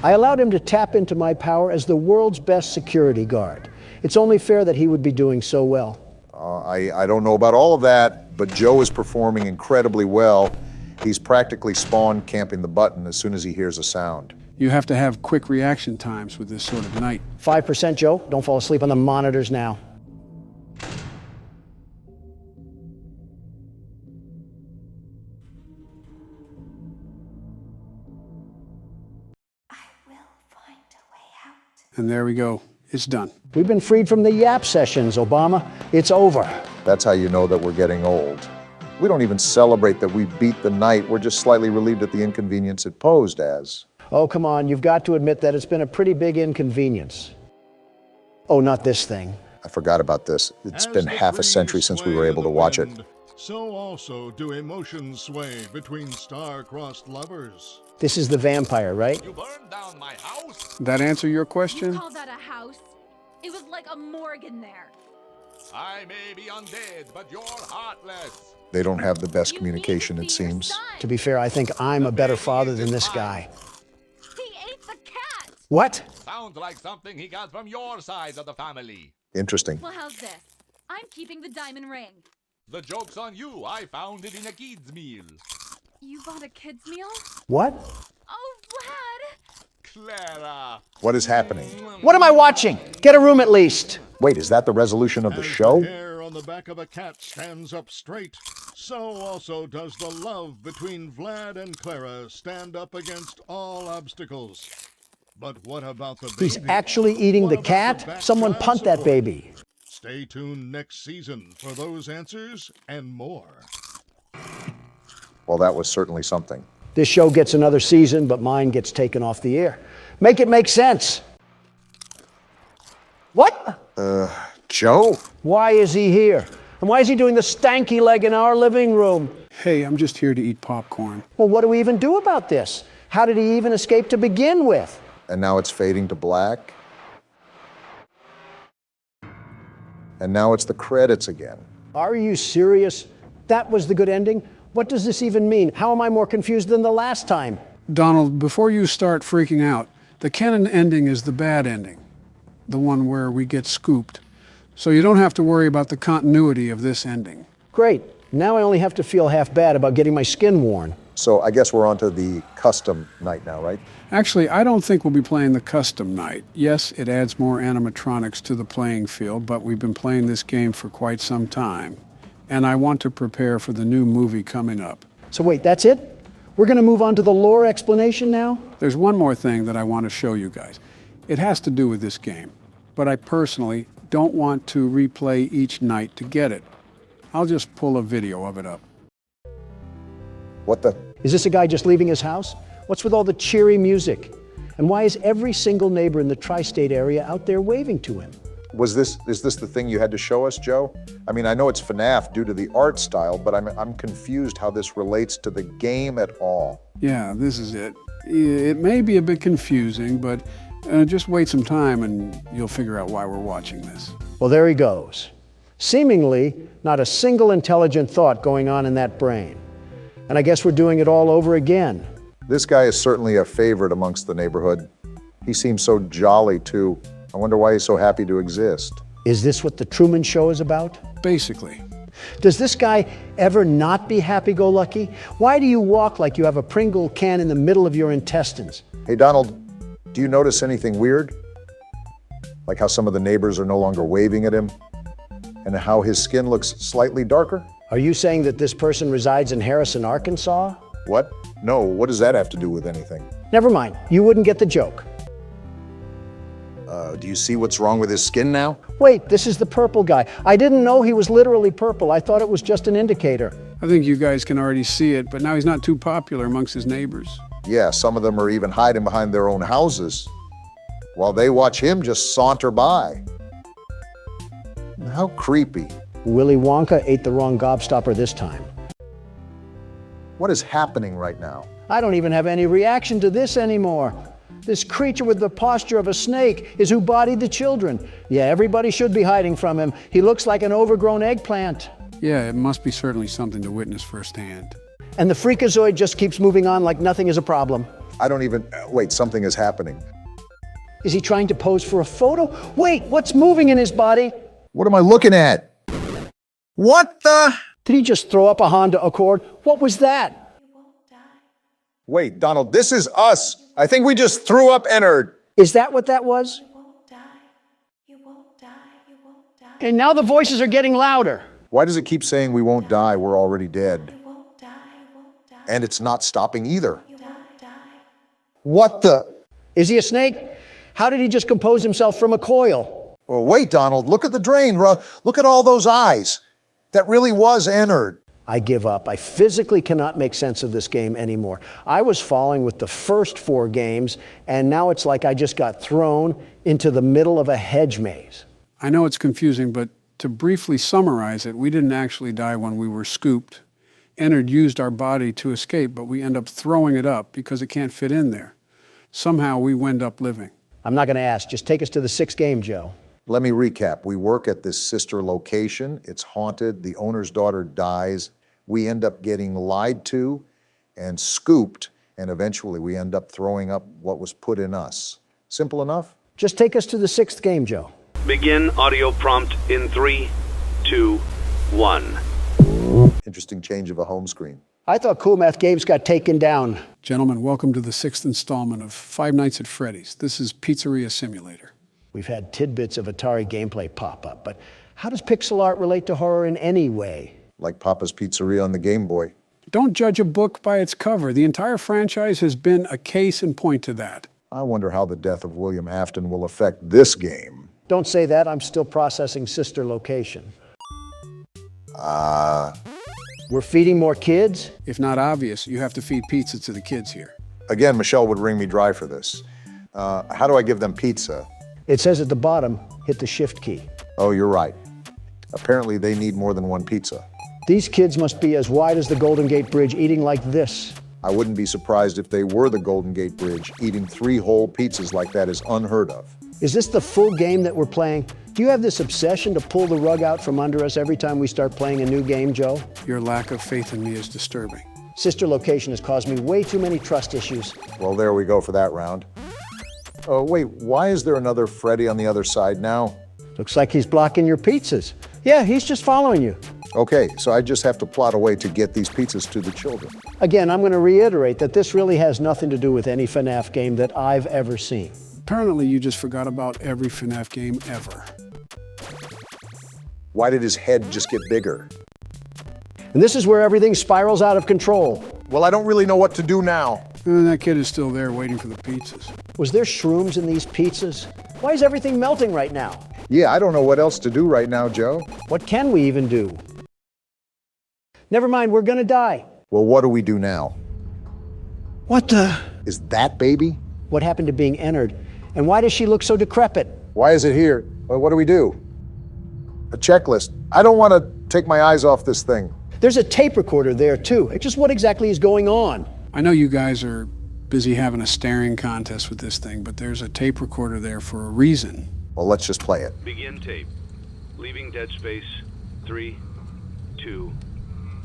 I allowed him to tap into my power as the world's best security guard. It's only fair that he would be doing so well. I don't know about all of that, but Joe is performing incredibly well. He's practically spawn camping the button as soon as he hears a sound. You have to have quick reaction times with this sort of night. 5%, Joe. Don't fall asleep on the monitors now. And there we go. It's done. We've been freed from the yap sessions, Obama. It's over. That's how you know that we're getting old. We don't even celebrate that we beat the night. We're just slightly relieved at the inconvenience it posed as. Oh, come on. You've got to admit that it's been a pretty big inconvenience. Oh, not this thing. I forgot about this. It's been half a century since we were able to watch it. So also do emotions sway between star-crossed lovers. This is the vampire, right? You burned down my house? That answer your question? You call that a house? It was like a morgue in there. I may be undead, but you're heartless. They don't have the best communication, it seems. To be fair, I think I'm a better father than this guy. He ate the cat! What? Sounds like something he got from your side of the family. Interesting. Well, how's this? I'm keeping the diamond ring. The joke's on you. I found it in a kid's meal. You bought a kid's meal? What? Oh, Vlad! Clara! What is happening? What am I watching? Get a room at least. Wait, is that the resolution of the show? The hair on the back of a cat stands up straight, so also does the love between Vlad and Clara stand up against all obstacles. But what about the baby? He's actually eating the cat? Someone punt that baby. Stay tuned next season for those answers and more. Well, that was certainly something. This show gets another season, but mine gets taken off the air. Make it make sense. What? Joe? Why is he here? And why is he doing the stanky leg in our living room? Hey, I'm just here to eat popcorn. Well, what do we even do about this? How did he even escape to begin with? And now it's fading to black. And now it's the credits again. Are you serious? That was the good ending? What does this even mean? How am I more confused than the last time? Donald, before you start freaking out, the canon ending is the bad ending, the one where we get scooped. So you don't have to worry about the continuity of this ending. Great. Now I only have to feel half bad about getting my skin worn. So I guess we're on to the custom night now, right? Actually, I don't think we'll be playing the custom night. Yes, it adds more animatronics to the playing field, but we've been playing this game for quite some time. And I want to prepare for the new movie coming up. So wait, that's it? We're going to move on to the lore explanation now? There's one more thing that I want to show you guys. It has to do with this game, but I personally don't want to replay each night to get it. I'll just pull a video of it up. What the? Is this a guy just leaving his house? What's with all the cheery music? And why is every single neighbor in the tri-state area out there waving to him? Is this the thing you had to show us, Joe? I mean, I know it's FNAF due to the art style, but I'm confused how this relates to the game at all. Yeah, this is it. It may be a bit confusing, but just wait some time and you'll figure out why we're watching this. Well, there he goes. Seemingly, not a single intelligent thought going on in that brain. And I guess we're doing it all over again. This guy is certainly a favorite amongst the neighborhood. He seems so jolly, too. I wonder why he's so happy to exist. Is this what the Truman Show is about? Basically. Does this guy ever not be happy-go-lucky? Why do you walk like you have a Pringle can in the middle of your intestines? Hey, Donald, do you notice anything weird? Like how some of the neighbors are no longer waving at him? And how his skin looks slightly darker? Are you saying that this person resides in Harrison, Arkansas? What? No, what does that have to do with anything? Never mind. You wouldn't get the joke. Do you see what's wrong with his skin now? Wait, this is the purple guy. I didn't know he was literally purple. I thought it was just an indicator. I think you guys can already see it, but now he's not too popular amongst his neighbors. Yeah, some of them are even hiding behind their own houses while they watch him just saunter by. How creepy. Willy Wonka ate the wrong gobstopper this time. What is happening right now? I don't even have any reaction to this anymore. This creature with the posture of a snake is who bodied the children. Yeah, everybody should be hiding from him. He looks like an overgrown eggplant. Yeah, it must be certainly something to witness firsthand. And the freakazoid just keeps moving on like nothing is a problem. I don't even... Wait, something is happening. Is he trying to pose for a photo? Wait, what's moving in his body? What am I looking at? What the... Did he just throw up a Honda Accord? What was that? Wait, Donald, this is us. I think we just threw up Ennard. Is that what that was? And now the voices are getting louder. Why does it keep saying we won't die, we're already dead? And it's not stopping either. What the? Is he a snake? How did he just compose himself from a coil? Well, wait, Donald, look at the drain. Look at all those eyes. That really was Ennard. I give up. I physically cannot make sense of this game anymore. I was following with the first 4 games, and now it's like I just got thrown into the middle of a hedge maze. I know it's confusing, but to briefly summarize it, we didn't actually die when we were scooped. Ennard used our body to escape, but we end up throwing it up because it can't fit in there. Somehow we wind up living. I'm not going to ask. Just take us to the 6th game, Joe. Let me recap. We work at this sister location. It's haunted. The owner's daughter dies. We end up getting lied to and scooped, and eventually we end up throwing up what was put in us. Simple enough? Just take us to the 6th game, Joe. Begin audio prompt in 3, 2, 1. Interesting change of a home screen. I thought Cool Math Games got taken down. Gentlemen, welcome to the 6th installment of Five Nights at Freddy's. This is Pizzeria Simulator. We've had tidbits of Atari gameplay pop up, but how does pixel art relate to horror in any way? Like Papa's Pizzeria on the Game Boy. Don't judge a book by its cover. The entire franchise has been a case in point to that. I wonder how the death of William Afton will affect this game. Don't say that. I'm still processing sister location. We're feeding more kids? If not obvious, you have to feed pizza to the kids here. Again, Michelle would wring me dry for this. How do I give them pizza? It says at the bottom, hit the shift key. Oh, you're right. Apparently they need more than one pizza. These kids must be as wide as the Golden Gate Bridge, eating like this. I wouldn't be surprised if they were the Golden Gate Bridge. Eating 3 whole pizzas like that is unheard of. Is this the full game that we're playing? Do you have this obsession to pull the rug out from under us every time we start playing a new game, Joe? Your lack of faith in me is disturbing. Sister location has caused me way too many trust issues. Well, there we go for that round. Oh, wait, why is there another Freddy on the other side now? Looks like he's blocking your pizzas. Yeah, he's just following you. Okay, so I just have to plot a way to get these pizzas to the children. Again, I'm going to reiterate that this really has nothing to do with any FNAF game that I've ever seen. Apparently, you just forgot about every FNAF game ever. Why did his head just get bigger? And this is where everything spirals out of control. Well, I don't really know what to do now. And that kid is still there waiting for the pizzas. Was there shrooms in these pizzas? Why is everything melting right now? Yeah, I don't know what else to do right now, Joe. What can we even do? Never mind, we're gonna die. Well, what do we do now? What the? Is that baby? What happened to being Ennard? And why does she look so decrepit? Why is it here? Well, what do we do? A checklist. I don't want to take my eyes off this thing. There's a tape recorder there, too. Just what exactly is going on? I know you guys are busy having a staring contest with this thing, but there's a tape recorder there for a reason. Well, let's just play it. Begin tape. Leaving dead space. 3, 2,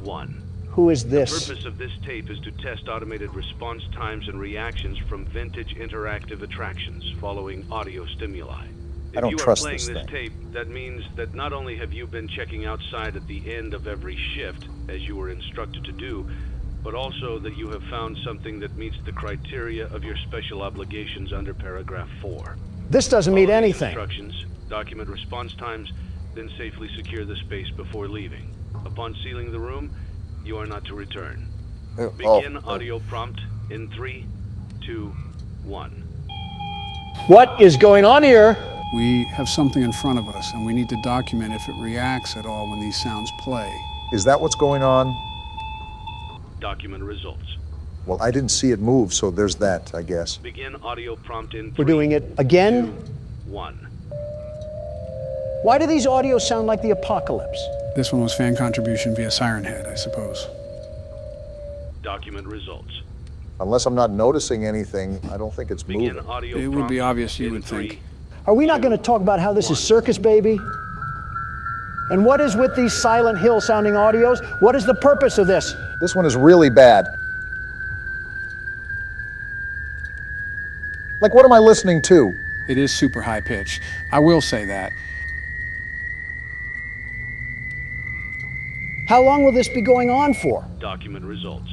1. Who is this? The purpose of this tape is to test automated response times and reactions from vintage interactive attractions following audio stimuli. I don't trust this If you are playing this thing. tape, that means that not only have you been checking outside at the end of every shift, as you were instructed to do, but also that you have found something that meets the criteria of your special obligations under paragraph 4. This doesn't mean Follow these anything. Instructions, document response times, then safely secure the space before leaving. Upon sealing the room, you are not to return. Begin audio prompt in 3, 2, 1. What is going on here? We have something in front of us, and we need to document if it reacts at all when these sounds play. Is that what's going on? Document results. Well, I didn't see it move, so there's that, I guess. Begin audio prompt in 3, We're doing it again? 2, 1. Why do these audios sound like the apocalypse? This one was fan contribution via Siren Head, I suppose. Document results. Unless I'm not noticing anything, I don't think it's moving. It would be obvious, you would think. Are we not going to talk about how this is circus, baby? And what is with these Silent Hill sounding audios? What is the purpose of this? This one is really bad. Like, what am I listening to? It is super high pitched. I will say that. How long will this be going on for? Document results.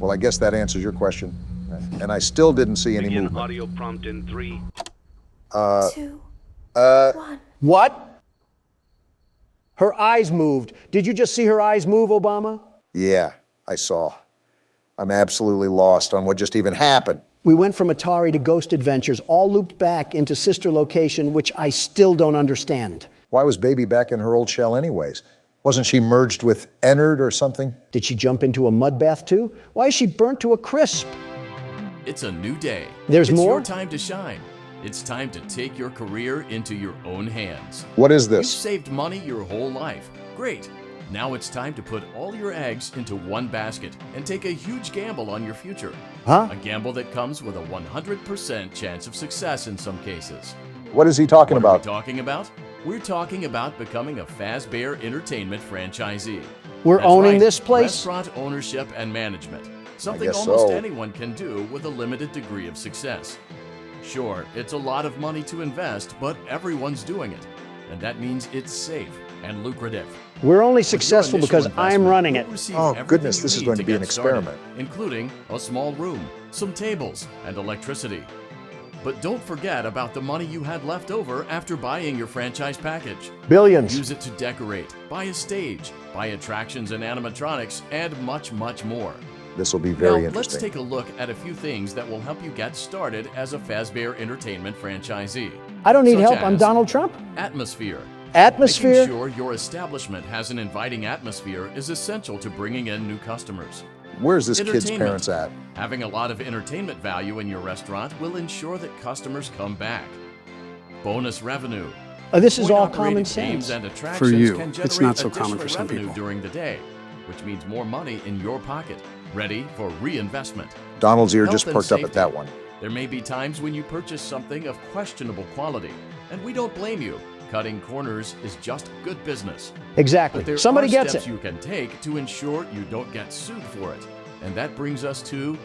Well, I guess that answers your question. And I still didn't see any Begin movement. audio prompt in 3, 2, 1. What? Her eyes moved. Did you just see her eyes move, Obama? Yeah, I saw. I'm absolutely lost on what just even happened. We went from Atari to Ghost Adventures, all looped back into sister location, which I still don't understand. Why was Baby back in her old shell anyways? Wasn't she merged with Ennard or something? Did she jump into a mud bath too? Why is she burnt to a crisp? It's a new day. There's it's more? It's your time to shine. It's time to take your career into your own hands. What is You've this? saved money your whole life. Great. Now it's time to put all your eggs into one basket and take a huge gamble on your future. Huh? A gamble that comes with a 100% chance of success in some cases. What is he talking What about? are we talking about? We're talking about becoming a Fazbear Entertainment franchisee. We're That's owning right, this place? Restaurant ownership and management. Something guess almost so. anyone can do with a limited degree of success. Sure, it's a lot of money to invest, but everyone's doing it. And that means it's safe and lucrative. We're only With your successful initial because I'm investment, running you'll it. receive Oh, everything goodness, you this is need going to be get an started, experiment. including a small room, some tables, and electricity. But don't forget about the money you had left over after buying your franchise package. Billions. Use it to decorate, buy a stage, buy attractions and animatronics, and much, much more. This will be very Now, interesting. let's take a look at a few things that will help you get started as a Fazbear Entertainment franchisee. I don't need Such help. I'm as Donald Trump. Atmosphere. Atmosphere? Making sure your establishment has an inviting atmosphere is essential to bringing in new customers. Where's this kid's Entertainment. parents at? Having a lot of entertainment value in your restaurant will ensure that customers come back. Bonus revenue. This is all Point-operated common games sense. and attractions For you, can it's generate not so common additional for some revenue people. during the day, which means more money in your pocket, ready for reinvestment. Donald's ear Health just and perked up safety. at that one. There may be times when you purchase something of questionable quality, and we don't blame you. Cutting corners is just good business. Exactly. But there Somebody are gets steps it. you can take to ensure you don't get sued for it. And that brings us to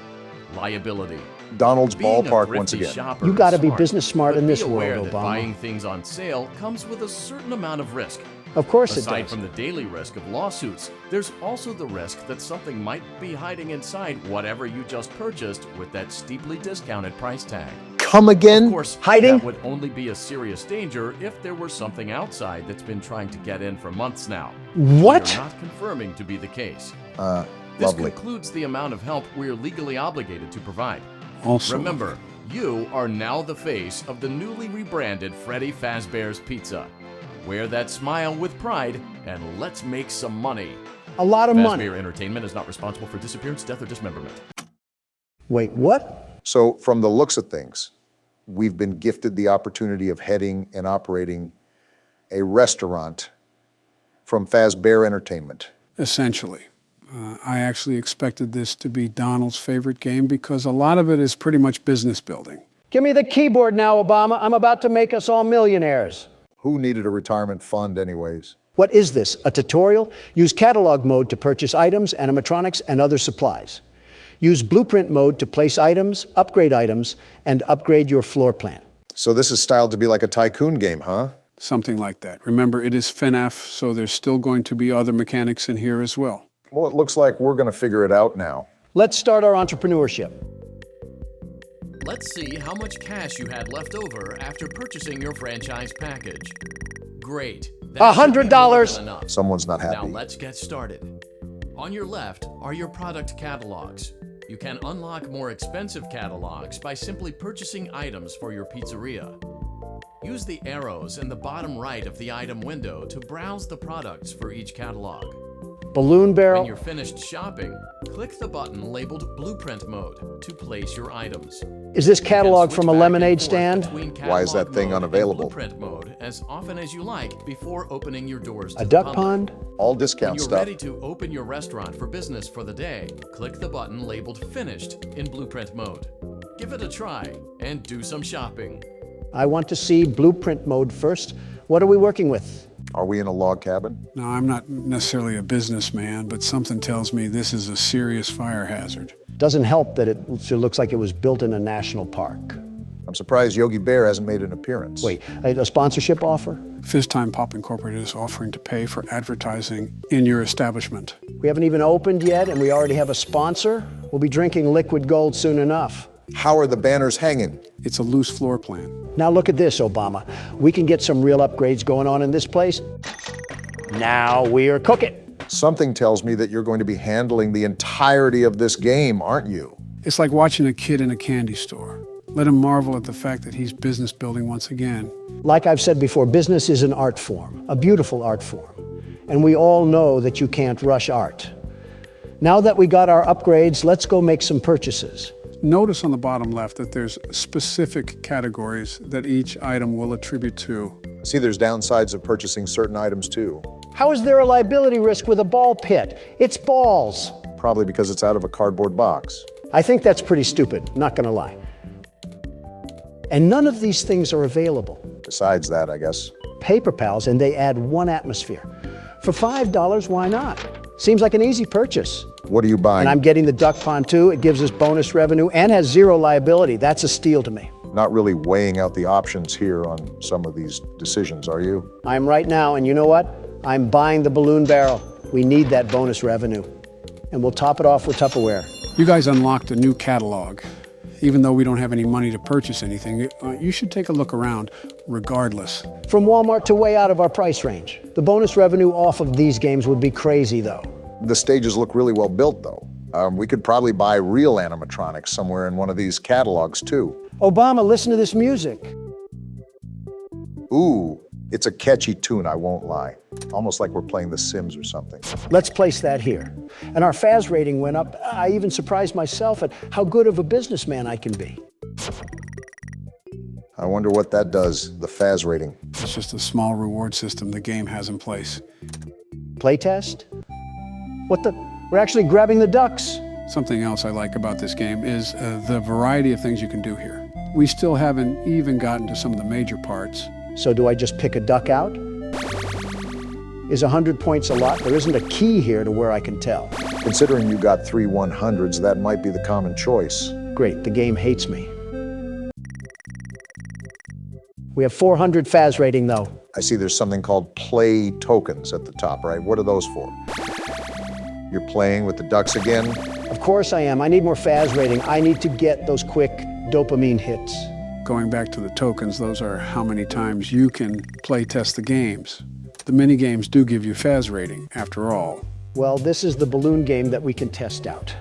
liability. Donald's Being a ballpark thrifty once again. shopper You is gotta be smart, business smart but in this be aware world, that Obama. buying things on sale comes with a certain amount of risk. Of course it Aside does. from the daily risk of lawsuits, there's also the risk that something might be hiding inside whatever you just purchased with that steeply discounted price tag. Come again? Of course, Hiding? that would only be a serious danger if there were something outside that's been trying to get in for months now. What? We're not confirming to be the case. This Lovely. concludes the amount of help we're legally obligated to provide. Also, Remember, you are now the face of the newly rebranded Freddy Fazbear's Pizza. Wear that smile with pride, and let's make some money. A lot of money. Fazbear Entertainment is not responsible for disappearance, death, or dismemberment. Wait, what? So, from the looks of things, we've been gifted the opportunity of heading and operating a restaurant from Fazbear Entertainment. essentially. I actually expected this to be Donald's favorite game because a lot of it is pretty much business building. Give me the keyboard now, Obama. I'm about to make us all millionaires. Who needed a retirement fund anyways? What is this? A tutorial? Use catalog mode to purchase items, animatronics, and other supplies. Use blueprint mode to place items, and upgrade your floor plan. So this is styled to be like a tycoon game, huh? Something like that. Remember, it is FNAF, so there's still going to be other mechanics in here as well. Well, it looks like we're going to figure it out now. Let's start our entrepreneurship. Let's see how much cash you had left over after purchasing your franchise package. Great. That should be more $100. than enough. Someone's not Now happy. let's get started. On your left are your product catalogs. You can unlock more expensive catalogs by simply purchasing items for your pizzeria. Use the arrows in the bottom right of the item window to browse the products for each catalog. balloon When barrel. you're finished shopping, click the button labeled Blueprint Mode to place your items. Is this catalog from a lemonade stand? Why is that thing unavailable? Blueprint Mode as often as you like before opening your doors to A the duck public. pond? All When discount you're stuff. ready to open your restaurant for business for the day, click the button labeled Finished in Blueprint Mode. Give it a try and do some shopping. I want to see blueprint mode first. What are we working with? Are we in a log cabin? No, I'm not necessarily a businessman, but something tells me this is a serious fire hazard. Doesn't help that it looks like it was built in a national park. I'm surprised Yogi Bear hasn't made an appearance. Wait, a sponsorship offer? Fizz Time Pop Incorporated is offering to pay for advertising in your establishment. We haven't even opened yet, and we already have a sponsor. We'll be drinking liquid gold soon enough. How are the banners hanging? It's a loose floor plan. Now look at this, Obama. We can get some real upgrades going on in this place. Now we are cooking. Something tells me that you're going to be handling the entirety of this game, aren't you? It's like watching a kid in a candy store. Let him marvel at the fact that he's business building once again. Like I've said before, business is an art form, a beautiful art form. And we all know that you can't rush art. Now that we got our upgrades, let's go make some purchases. Notice on the bottom left that there's specific categories that each item will attribute to. See, there's downsides of purchasing certain items too. How is there a liability risk with a ball pit? It's balls. Probably because it's out of a cardboard box. I think that's pretty stupid, not gonna lie. And none of these things are available. Besides that, I guess. Paper Pals, and they add one atmosphere. For $5, why not? Seems like an easy purchase. What are you buying? And I'm getting the duck pond too. It gives us bonus revenue and has zero liability. That's a steal to me. Not really weighing out the options here on some of these decisions, are you? I'm right now, and you know what? I'm buying the balloon barrel. We need that bonus revenue. And we'll top it off with Tupperware. You guys unlocked a new catalog. Even though we don't have any money to purchase anything, you should take a look around regardless. From Walmart to way out of our price range. The bonus revenue off of these games would be crazy, though. The stages look really well built, though. We could probably buy real animatronics somewhere in one of these catalogs, too. Obama, listen to this music. Ooh, it's a catchy tune, I won't lie. Almost like we're playing The Sims or something. Let's place that here. And our FAS rating went up. I even surprised myself at how good of a businessman I can be. I wonder what that does, the FAS rating. It's just a small reward system the game has in place. Playtest? What the? We're actually grabbing the ducks. Something else I like about this game is the variety of things you can do here. We still haven't even gotten to some of the major parts. So do I just pick a duck out? Is 100 points a lot? There isn't a key here to where I can tell. Considering you got 3 100s, that might be the common choice. Great, the game hates me. We have 400 FAS rating, though. I see there's something called play tokens at the top, right? What are those for? You're playing with the ducks again? Of course I am. I need more FAS rating. I need to get those quick dopamine hits. Going back to the tokens, those are how many times you can play test the games. The mini games do give you FAS rating, after all. Well, this is the balloon game that we can test out.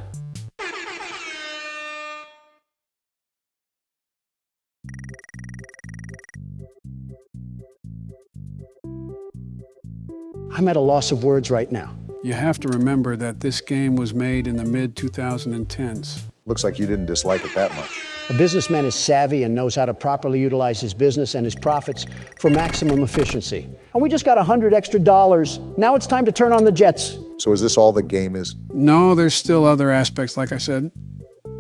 I'm at a loss of words right now. You have to remember that this game was made in the mid-2010s. Looks like you didn't dislike it that much. A businessman is savvy and knows how to properly utilize his business and his profits for maximum efficiency. And we just got $100 extra. Now it's time to turn on the jets. So is this all the game is? No, there's still other aspects, like I said.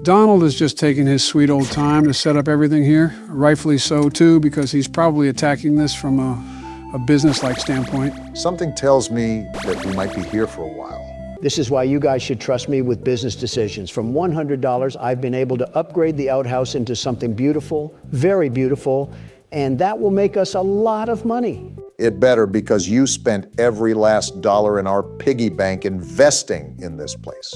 Donald is just taking his sweet old time to set up everything here. Rightfully so, too, because he's probably attacking this from a business-like standpoint. Something tells me that we might be here for a while. This is why you guys should trust me with business decisions. From $100, I've been able to upgrade the outhouse into something beautiful, very beautiful, and that will make us a lot of money. It better, because you spent every last dollar in our piggy bank investing in this place.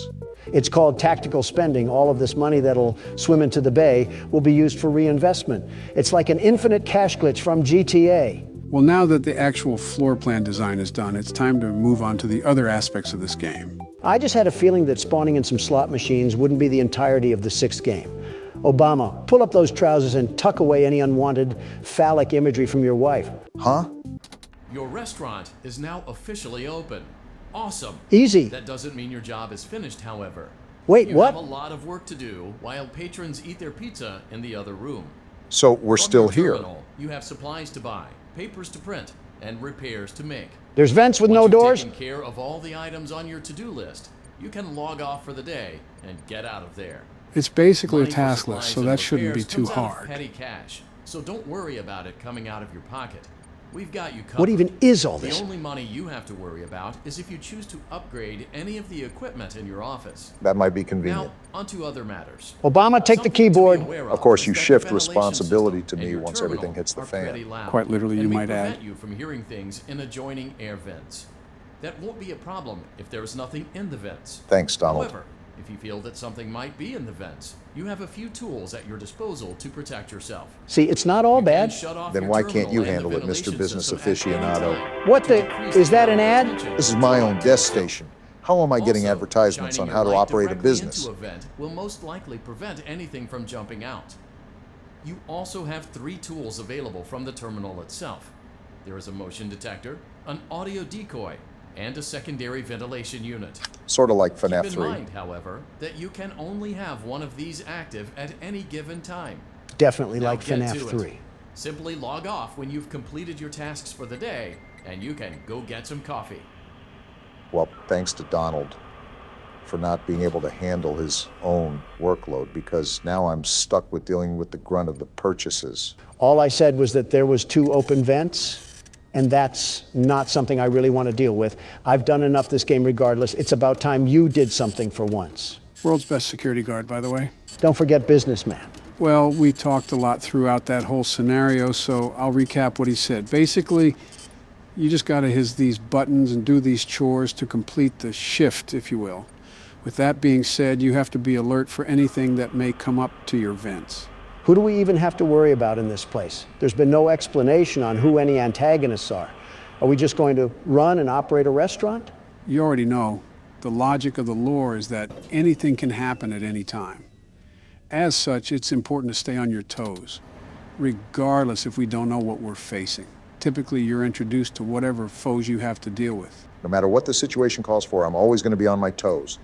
It's called tactical spending. All of this money that'll swim into the bay will be used for reinvestment. It's like an infinite cash glitch from GTA. Well, now that the actual floor plan design is done, it's time to move on to the other aspects of this game. I just had a feeling that spawning in some slot machines wouldn't be the entirety of the 6th game. Obama, pull up those trousers and tuck away any unwanted phallic imagery from your wife. Huh? Your restaurant is now officially open. Awesome. Easy. That doesn't mean your job is finished, however. Wait, you what? have a lot of work to do while patrons eat their pizza in the other room. So we're From still your here. terminal, you have supplies to buy, papers to print, and repairs to make. There's vents with Once no you've doors? taken care of all the items on your to-do list, you can log off for the day and get out of there. It's basically a Money for task supplies list, so and that shouldn't be repairs too comes out of hard. petty cash, so don't worry about it coming out of your pocket. We've got you covered. What even is all this? The only money you have to worry about is if you choose to upgrade any of the equipment in your office. That might be convenient. Now, onto other matters. Obama, take the keyboard. Of course, you shift responsibility to me once everything hits the fan. Quite literally, you might add. Prevent you from hearing things in adjoining air vents. That won't be a problem if there is nothing in the vents. Thanks, Donald. However, if you feel that something might be in the vents, you have a few tools at your disposal to protect yourself. See, it's not all bad. Then why can't you handle it, Mr. Business Aficionado? What the? Is that an ad? This is my own desk station. How am I getting advertisements on how to operate a business? Into a vent will most likely prevent anything from jumping out. You also have 3 tools available from the terminal itself. There is a motion detector, an audio decoy, and a secondary ventilation unit. Sort of like FNAF Keep 3. in mind, however, that you can only have one of these active at any given time. Definitely Now like get FNAF to it. 3. Simply log off when you've completed your tasks for the day, and you can go get some coffee. Well, thanks to Donald for not being able to handle his own workload, because now I'm stuck with dealing with the grunt of the purchases. All I said was that there was 2 open vents, and that's not something I really want to deal with. I've done enough this game regardless. It's about time you did something for once. World's best security guard, by the way. Don't forget businessman. Well, we talked a lot throughout that whole scenario, so I'll recap what he said. Basically, you just got to hit these buttons and do these chores to complete the shift, if you will. With that being said, you have to be alert for anything that may come up to your vents. Who do we even have to worry about in this place? There's been no explanation on who any antagonists are. Are we just going to run and operate a restaurant? You already know. The logic of the lore is that anything can happen at any time. As such, it's important to stay on your toes, regardless if we don't know what we're facing. Typically, you're introduced to whatever foes you have to deal with. No matter what the situation calls for, I'm always going to be on my toes.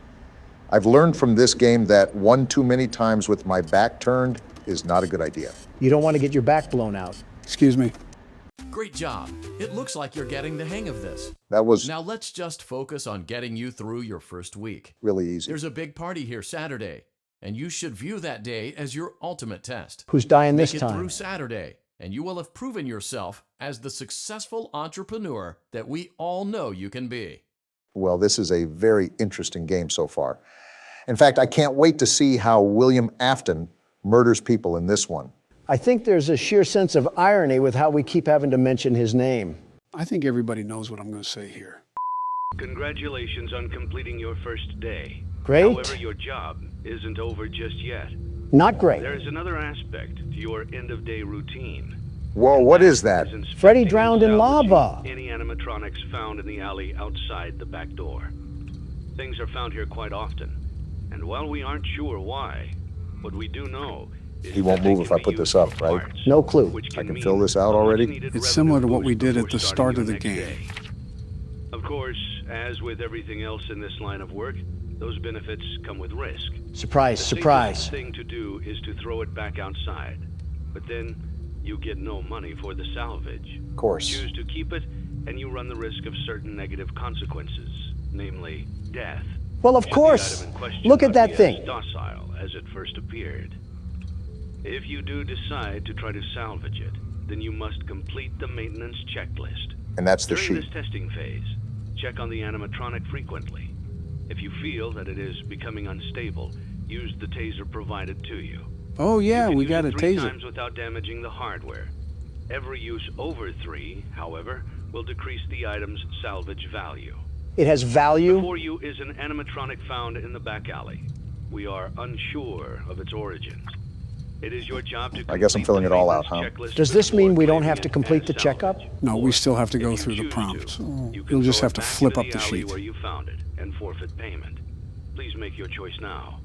I've learned from this game that one too many times with my back turned is not a good idea. You don't want to get your back blown out. Excuse me. Great job. It looks like you're getting the hang of this. That was Now let's just focus on getting you through your first week. really easy. There's a big party here Saturday, and you should view that day as your ultimate test. Who's dying this Make it time? through Saturday, and you will have proven yourself as the successful entrepreneur that we all know you can be. Well, this is a very interesting game so far. In fact, I can't wait to see how William Afton murders people in this one. I think there's a sheer sense of irony with how we keep having to mention his name. I think everybody knows what I'm going to say here. Congratulations on completing your first day. Great. However, your job isn't over just yet. Not great. There's another aspect to your end-of-day routine. Whoa, what is that? Freddy drowned in lava. Any animatronics found in the alley outside the back door. Things are found here quite often. And while we aren't sure why, what we do know is He won't move if I put this up, right? No clue. I can fill this out already? It's similar to what we did at the start of the game. Of course, as with everything else in this line of work, those benefits come with risk. Surprise, The surprise. safest thing to do is to throw it back outside. But then you get no money for the salvage. Of course. Choose to keep it, and you run the risk of certain negative consequences, namely death. Well, of Should the course. item in question Look at not that be thing. as docile as it first appeared. If you do decide to try to salvage it, then you must complete the maintenance checklist. And that's the During sheet. this testing phase, check on the animatronic frequently. If you feel that it is becoming unstable, use the taser provided to you. Oh, yeah, You can we use got it a 3 taser. times without damaging the hardware. Every use over 3, however, will decrease the item's salvage value. It has value? Before you is an animatronic found in the back alley. We are unsure of its origins. It is your job to I guess I'm filling it all out, huh? Does this mean we don't have to complete the checkup? No, we still have to go through the prompts. You'll just have to flip up the sheet. where you found it and forfeit payment. Please make your choice now.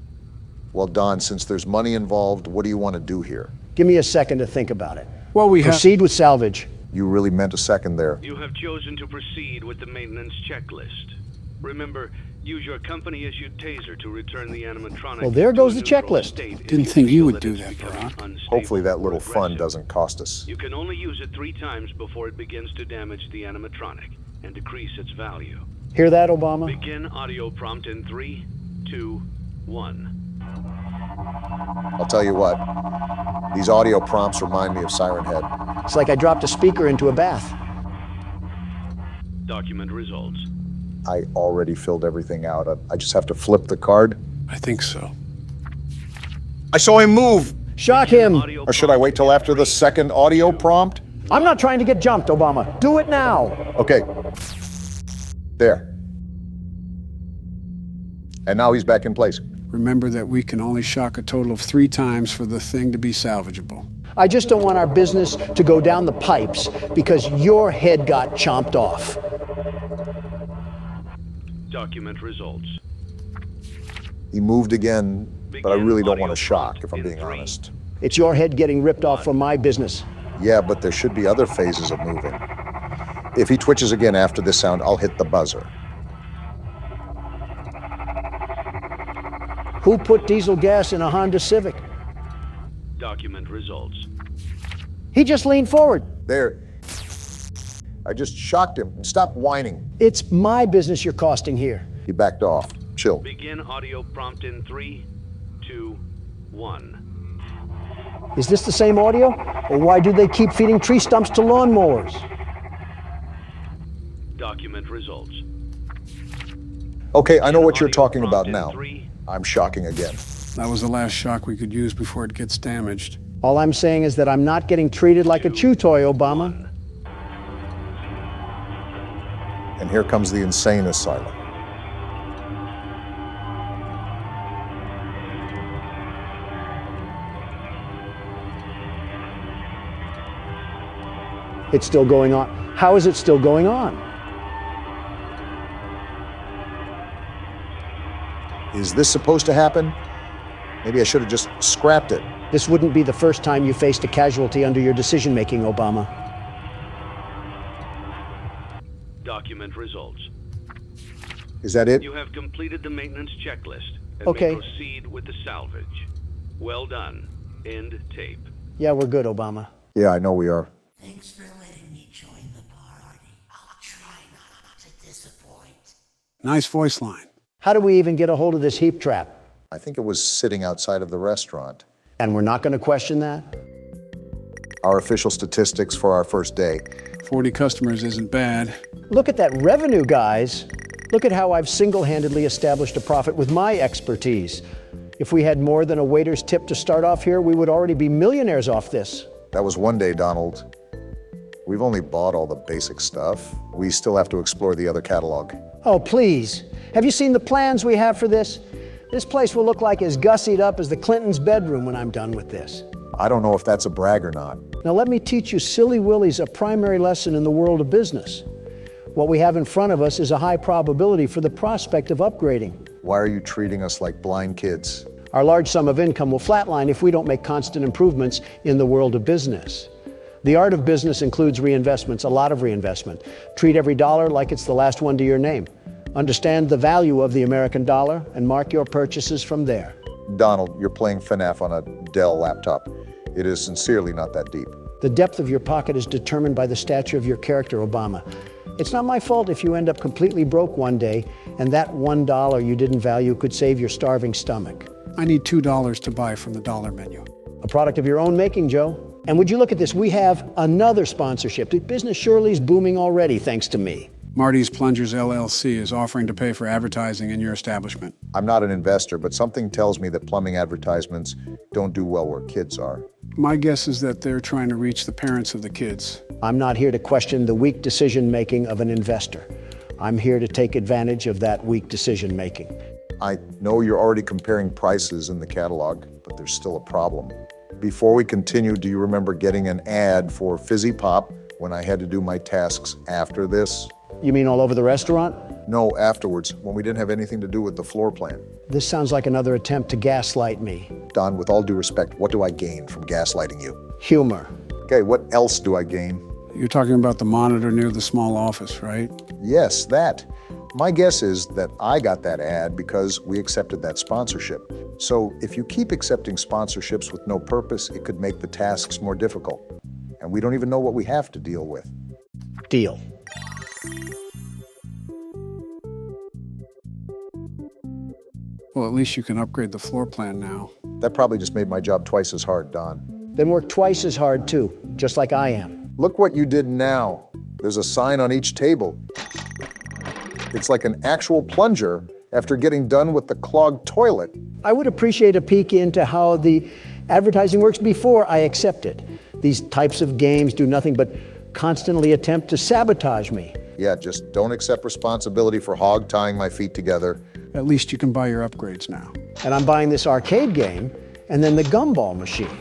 Well, Don, since there's money involved, what do you want to do here? Give me a second to think about it. Well, we have... Proceed with salvage. You really meant a second there. You have chosen to proceed with the maintenance checklist. Remember, use your company-issued taser to return the animatronic. Well, there goes the to a neutral checklist. state if Didn't you think you feel would that do it's that, becoming Barak. unstable Hopefully that or little fun aggressive. doesn't cost us. You can only use it 3 times before it begins to damage the animatronic and decrease its value. Hear that, Obama? Begin audio prompt in 3, 2, 1. I'll tell you what, these audio prompts remind me of Siren Head. It's like I dropped a speaker into a bath. Document results. I already filled everything out. I just have to flip the card. I think so. I saw him move! Shock him! Or should I wait till after the second audio prompt? I'm not trying to get jumped, Obama. Do it now. Okay. There. And now he's back in place. Remember that we can only shock a total of 3 times for the thing to be salvageable. I just don't want our business to go down the pipes because your head got chomped off. Document results. He moved again, but I really don't want to shock, if I'm being honest. It's your head getting ripped off from my business. Yeah, but there should be other phases of moving. If he twitches again after this sound, I'll hit the buzzer. Who put diesel gas in a Honda Civic? Document results. He just leaned forward. There. I just shocked him. Stop whining. It's my business you're costing here. He backed off. Chill. Begin audio prompt in 3, 2, 1. Is this the same audio? Or why do they keep feeding tree stumps to lawnmowers? Document results. Okay, I know what you're talking about now. I'm shocking again. That was the last shock we could use before it gets damaged. All I'm saying is that I'm not getting treated like a chew toy, Obama. And here comes the insane asylum. It's still going on. How is it still going on? Is this supposed to happen? Maybe I should have just scrapped it. This wouldn't be the first time you faced a casualty under your decision-making, Obama. Document results. Is that it? You have completed the maintenance checklist and Okay. may proceed with the salvage. Well done. End tape. Yeah, we're good, Obama. Yeah, I know we are. Thanks for letting me join the party. I'll try not to disappoint. Nice voice line. How do we even get a hold of this heap trap? I think it was sitting outside of the restaurant. And we're not going to question that? Our official statistics for our first day. 40 customers isn't bad. Look at that revenue, guys. Look at how I've single-handedly established a profit with my expertise. If we had more than a waiter's tip to start off here, we would already be millionaires off this. That was one day, Donald. We've only bought all the basic stuff. We still have to explore the other catalog. Oh, please. Have you seen the plans we have for this? This place will look like as gussied up as the Clintons' bedroom when I'm done with this. I don't know if that's a brag or not. Now let me teach you silly willies a primary lesson in the world of business. What we have in front of us is a high probability for the prospect of upgrading. Why are you treating us like blind kids? Our large sum of income will flatline if we don't make constant improvements in the world of business. The art of business includes reinvestments, a lot of reinvestment. Treat every dollar like it's the last one to your name. Understand the value of the American dollar and mark your purchases from there. Donald, you're playing FNAF on a Dell laptop. It is sincerely not that deep. The depth of your pocket is determined by the stature of your character, Obama. It's not my fault if you end up completely broke one day and that $1 you didn't value could save your starving stomach. I need $2 to buy from the dollar menu. A product of your own making, Joe. And would you look at this, we have another sponsorship. The business surely is booming already, thanks to me. Marty's Plungers LLC is offering to pay for advertising in your establishment. I'm not an investor, but something tells me that plumbing advertisements don't do well where kids are. My guess is that they're trying to reach the parents of the kids. I'm not here to question the weak decision-making of an investor. I'm here to take advantage of that weak decision-making. I know you're already comparing prices in the catalog, but there's still a problem. Before we continue, do you remember getting an ad for Fizzy Pop when I had to do my tasks after this? You mean all over the restaurant? No, afterwards, when we didn't have anything to do with the floor plan. This sounds like another attempt to gaslight me. Don, with all due respect, what do I gain from gaslighting you? Humor. Okay, what else do I gain? You're talking about the monitor near the small office, right? Yes, that. My guess is that I got that ad because we accepted that sponsorship. So if you keep accepting sponsorships with no purpose, it could make the tasks more difficult. And we don't even know what we have to deal with. Deal. Well, at least you can upgrade the floor plan now. That probably just made my job twice as hard, Don. Then work twice as hard too, just like I am. Look what you did now. There's a sign on each table. It's like an actual plunger after getting done with the clogged toilet. I would appreciate a peek into how the advertising works before I accept it. These types of games do nothing but constantly attempt to sabotage me. Yeah, just don't accept responsibility for hog tying my feet together. At least you can buy your upgrades now. And I'm buying this arcade game and then the gumball machine.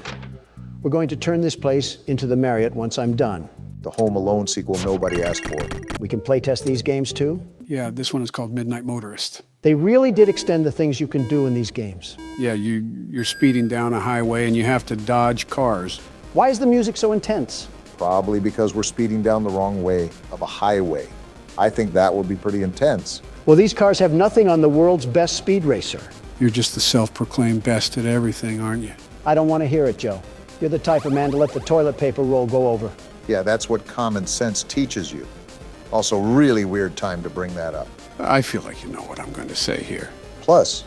We're going to turn this place into the Marriott once I'm done. The Home Alone sequel nobody asked for. We can playtest these games too? Yeah, this one is called Midnight Motorist. They really did extend the things you can do in these games. Yeah, you're speeding down a highway and you have to dodge cars. Why is the music so intense? Probably because we're speeding down the wrong way of a highway. I think that would be pretty intense. Well, these cars have nothing on the world's best speed racer. You're just the self-proclaimed best at everything, aren't you? I don't want to hear it, Joe. You're the type of man to let the toilet paper roll go over. Yeah, that's what common sense teaches you. Also, really weird time to bring that up. I feel like you know what I'm going to say here. Plus,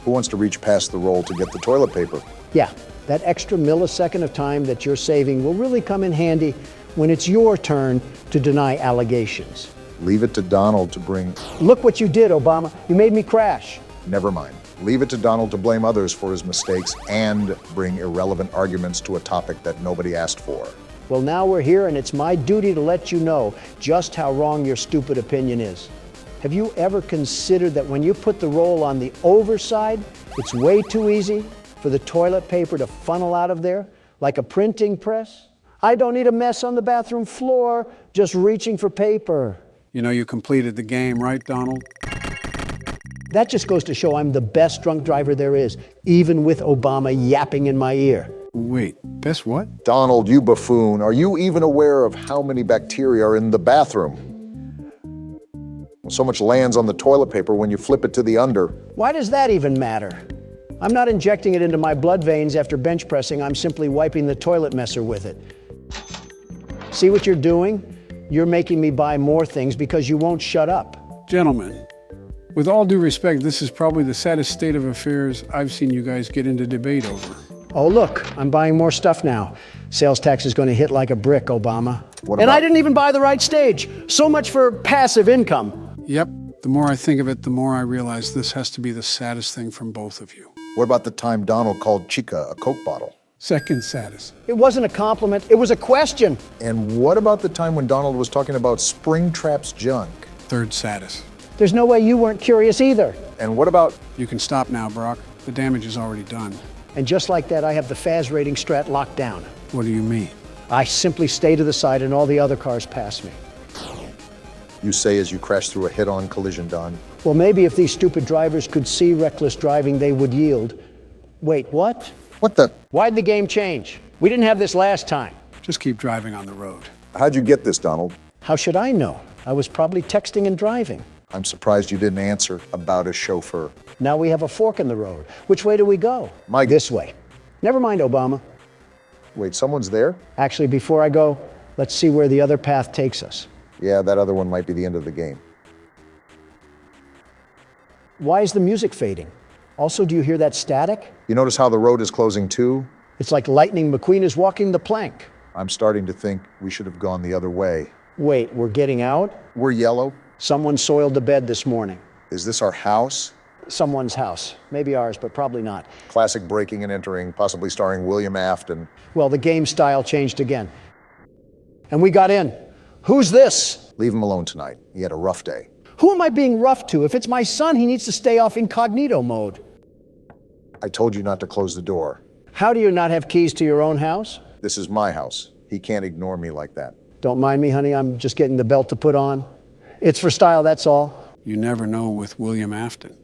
who wants to reach past the roll to get the toilet paper? Yeah, that extra millisecond of time that you're saving will really come in handy when it's your turn to deny allegations. Leave it to Donald to bring... Look what you did, Obama. You made me crash. Never mind. Leave it to Donald to blame others for his mistakes and bring irrelevant arguments to a topic that nobody asked for. Well, now we're here, and it's my duty to let you know just how wrong your stupid opinion is. Have you ever considered that when you put the roll on the overside, it's way too easy for the toilet paper to funnel out of there like a printing press? I don't need a mess on the bathroom floor just reaching for paper. You know you completed the game, right, Donald? That just goes to show I'm the best drunk driver there is, even with Obama yapping in my ear. Wait, best what? Donald, you buffoon. Are you even aware of how many bacteria are in the bathroom? So much lands on the toilet paper when you flip it to the under. Why does that even matter? I'm not injecting it into my blood veins after bench pressing. I'm simply wiping the toilet messer with it. See what you're doing? You're making me buy more things because you won't shut up. Gentlemen, with all due respect, this is probably the saddest state of affairs I've seen you guys get into debate over. Oh, look, I'm buying more stuff now. Sales tax is going to hit like a brick, Obama. And I didn't even buy the right stage. So much for passive income. Yep, the more I think of it, the more I realize this has to be the saddest thing from both of you. What about the time Donald called Chica a Coke bottle? Second saddest. It wasn't a compliment, it was a question. And what about the time when Donald was talking about Springtrap's junk? Third saddest. There's no way you weren't curious either. And what about... You can stop now, Brock. The damage is already done. And just like that, I have the FAS rating strat locked down. What do you mean? I simply stay to the side and all the other cars pass me. You say as you crash through a head-on collision, Don. Well, maybe if these stupid drivers could see reckless driving, they would yield. Wait, what? What the? Why'd the game change? We didn't have this last time. Just keep driving on the road. How'd you get this, Donald? How should I know? I was probably texting and driving. I'm surprised you didn't answer about a chauffeur. Now we have a fork in the road. Which way do we go? Mike. This way. Never mind, Obama. Wait, someone's there? Actually, before I go, let's see where the other path takes us. Yeah, that other one might be the end of the game. Why is the music fading? Also, do you hear that static? You notice how the road is closing too? It's like Lightning McQueen is walking the plank. I'm starting to think we should have gone the other way. Wait, we're getting out? We're yellow? Someone soiled the bed this morning. Is this our house? Someone's house. Maybe ours, but probably not. Classic breaking and entering, possibly starring William Afton. Well, the game style changed again. And we got in. Who's this? Leave him alone tonight. He had a rough day. Who am I being rough to? If it's my son, he needs to stay off incognito mode. I told you not to close the door. How do you not have keys to your own house? This is my house. He can't ignore me like that. Don't mind me, honey. I'm just getting the belt to put on. It's for style, that's all. You never know with William Afton.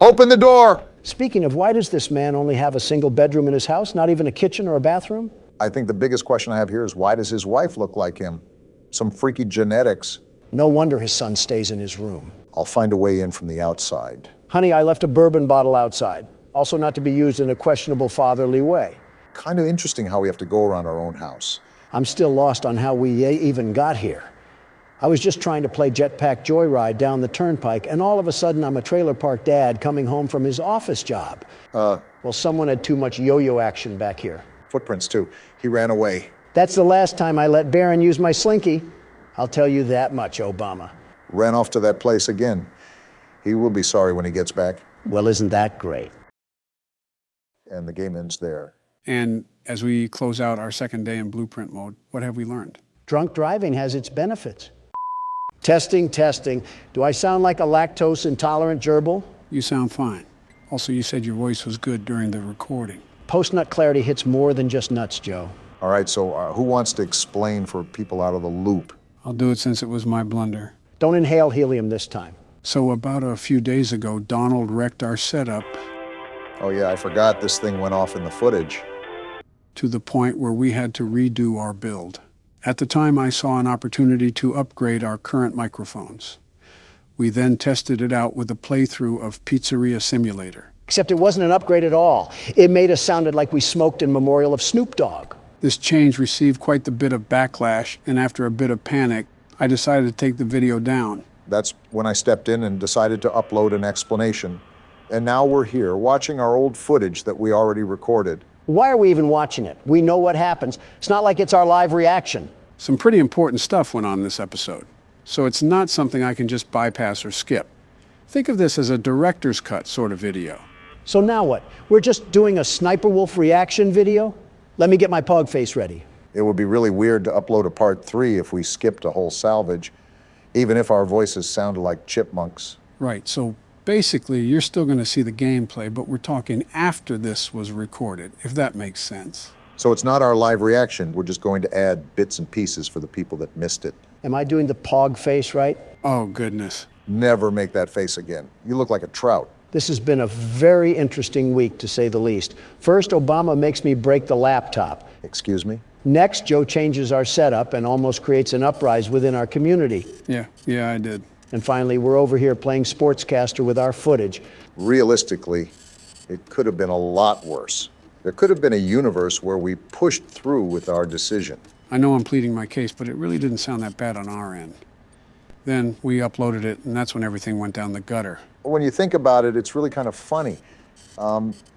Open the door! Speaking of, why does this man only have a single bedroom in his house? Not even a kitchen or a bathroom? I think the biggest question I have here is why does his wife look like him? Some freaky genetics. No wonder his son stays in his room. I'll find a way in from the outside. Honey, I left a bourbon bottle outside. Also not to be used in a questionable fatherly way. Kind of interesting how we have to go around our own house. I'm still lost on how we even got here. I was just trying to play Jetpack Joyride down the turnpike, and all of a sudden I'm a trailer park dad coming home from his office job. Well, someone had too much yo-yo action back here. Footprints, too. He ran away. That's the last time I let Barron use my slinky. I'll tell you that much, Obama. Ran off to that place again. He will be sorry when he gets back. Well, isn't that great? And the game ends there. And as we close out our second day in blueprint mode, what have we learned? Drunk driving has its benefits. Testing, testing. Do I sound like a lactose intolerant gerbil? You sound fine. Also, you said your voice was good during the recording. Post-nut clarity hits more than just nuts, Joe. All right, so who wants to explain for people out of the loop? I'll do it since it was my blunder. Don't inhale helium this time. So about a few days ago, Donald wrecked our setup. Oh yeah, I forgot this thing went off in the footage. To the point where we had to redo our build. At the time, I saw an opportunity to upgrade our current microphones. We then tested it out with a playthrough of Pizzeria Simulator. Except it wasn't an upgrade at all. It made us sounded like we smoked in memorial of Snoop Dogg. This change received quite the bit of backlash, and after a bit of panic, I decided to take the video down. That's when I stepped in and decided to upload an explanation. And now we're here, watching our old footage that we already recorded. Why are we even watching it? We know what happens. It's not like it's our live reaction. Some pretty important stuff went on this episode, so it's not something I can just bypass or skip. Think of this as a director's cut sort of video. So now what? We're just doing a Sniper Wolf reaction video? Let me get my pog face ready. It would be really weird to upload a part 3 if we skipped a whole salvage, even if our voices sounded like chipmunks. Right, so basically you're still going to see the gameplay, but we're talking after this was recorded, if that makes sense. So it's not our live reaction, we're just going to add bits and pieces for the people that missed it. Am I doing the pog face right? Oh, goodness. Never make that face again. You look like a trout. This has been a very interesting week, to say the least. First, Obama makes me break the laptop. Excuse me? Next, Joe changes our setup and almost creates an uprising within our community. Yeah, I did. And finally, we're over here playing sportscaster with our footage. Realistically, it could have been a lot worse. There could have been a universe where we pushed through with our decision. I know I'm pleading my case, but it really didn't sound that bad on our end. Then we uploaded it, and that's when everything went down the gutter. When you think about it, it's really kind of funny.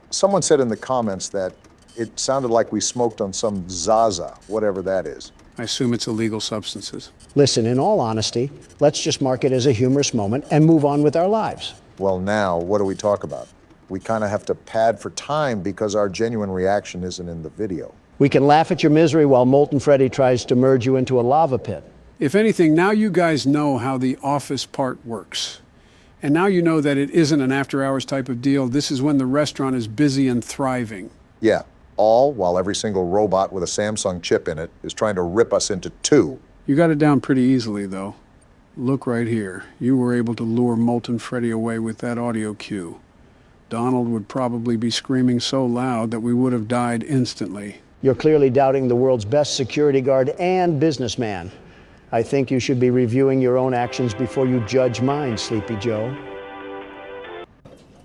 Someone said in the comments that it sounded like we smoked on some Zaza, whatever that is. I assume it's illegal substances. Listen, in all honesty, let's just mark it as a humorous moment and move on with our lives. Well, now, what do we talk about? We kind of have to pad for time because our genuine reaction isn't in the video. We can laugh at your misery while Molten Freddy tries to merge you into a lava pit. If anything, now you guys know how the office part works. And now you know that it isn't an after-hours type of deal. This is when the restaurant is busy and thriving. Yeah, all while every single robot with a Samsung chip in it is trying to rip us into two. You got it down pretty easily, though. Look right here. You were able to lure Molten Freddy away with that audio cue. Donald would probably be screaming so loud that we would have died instantly. You're clearly doubting the world's best security guard and businessman. I think you should be reviewing your own actions before you judge mine, Sleepy Joe.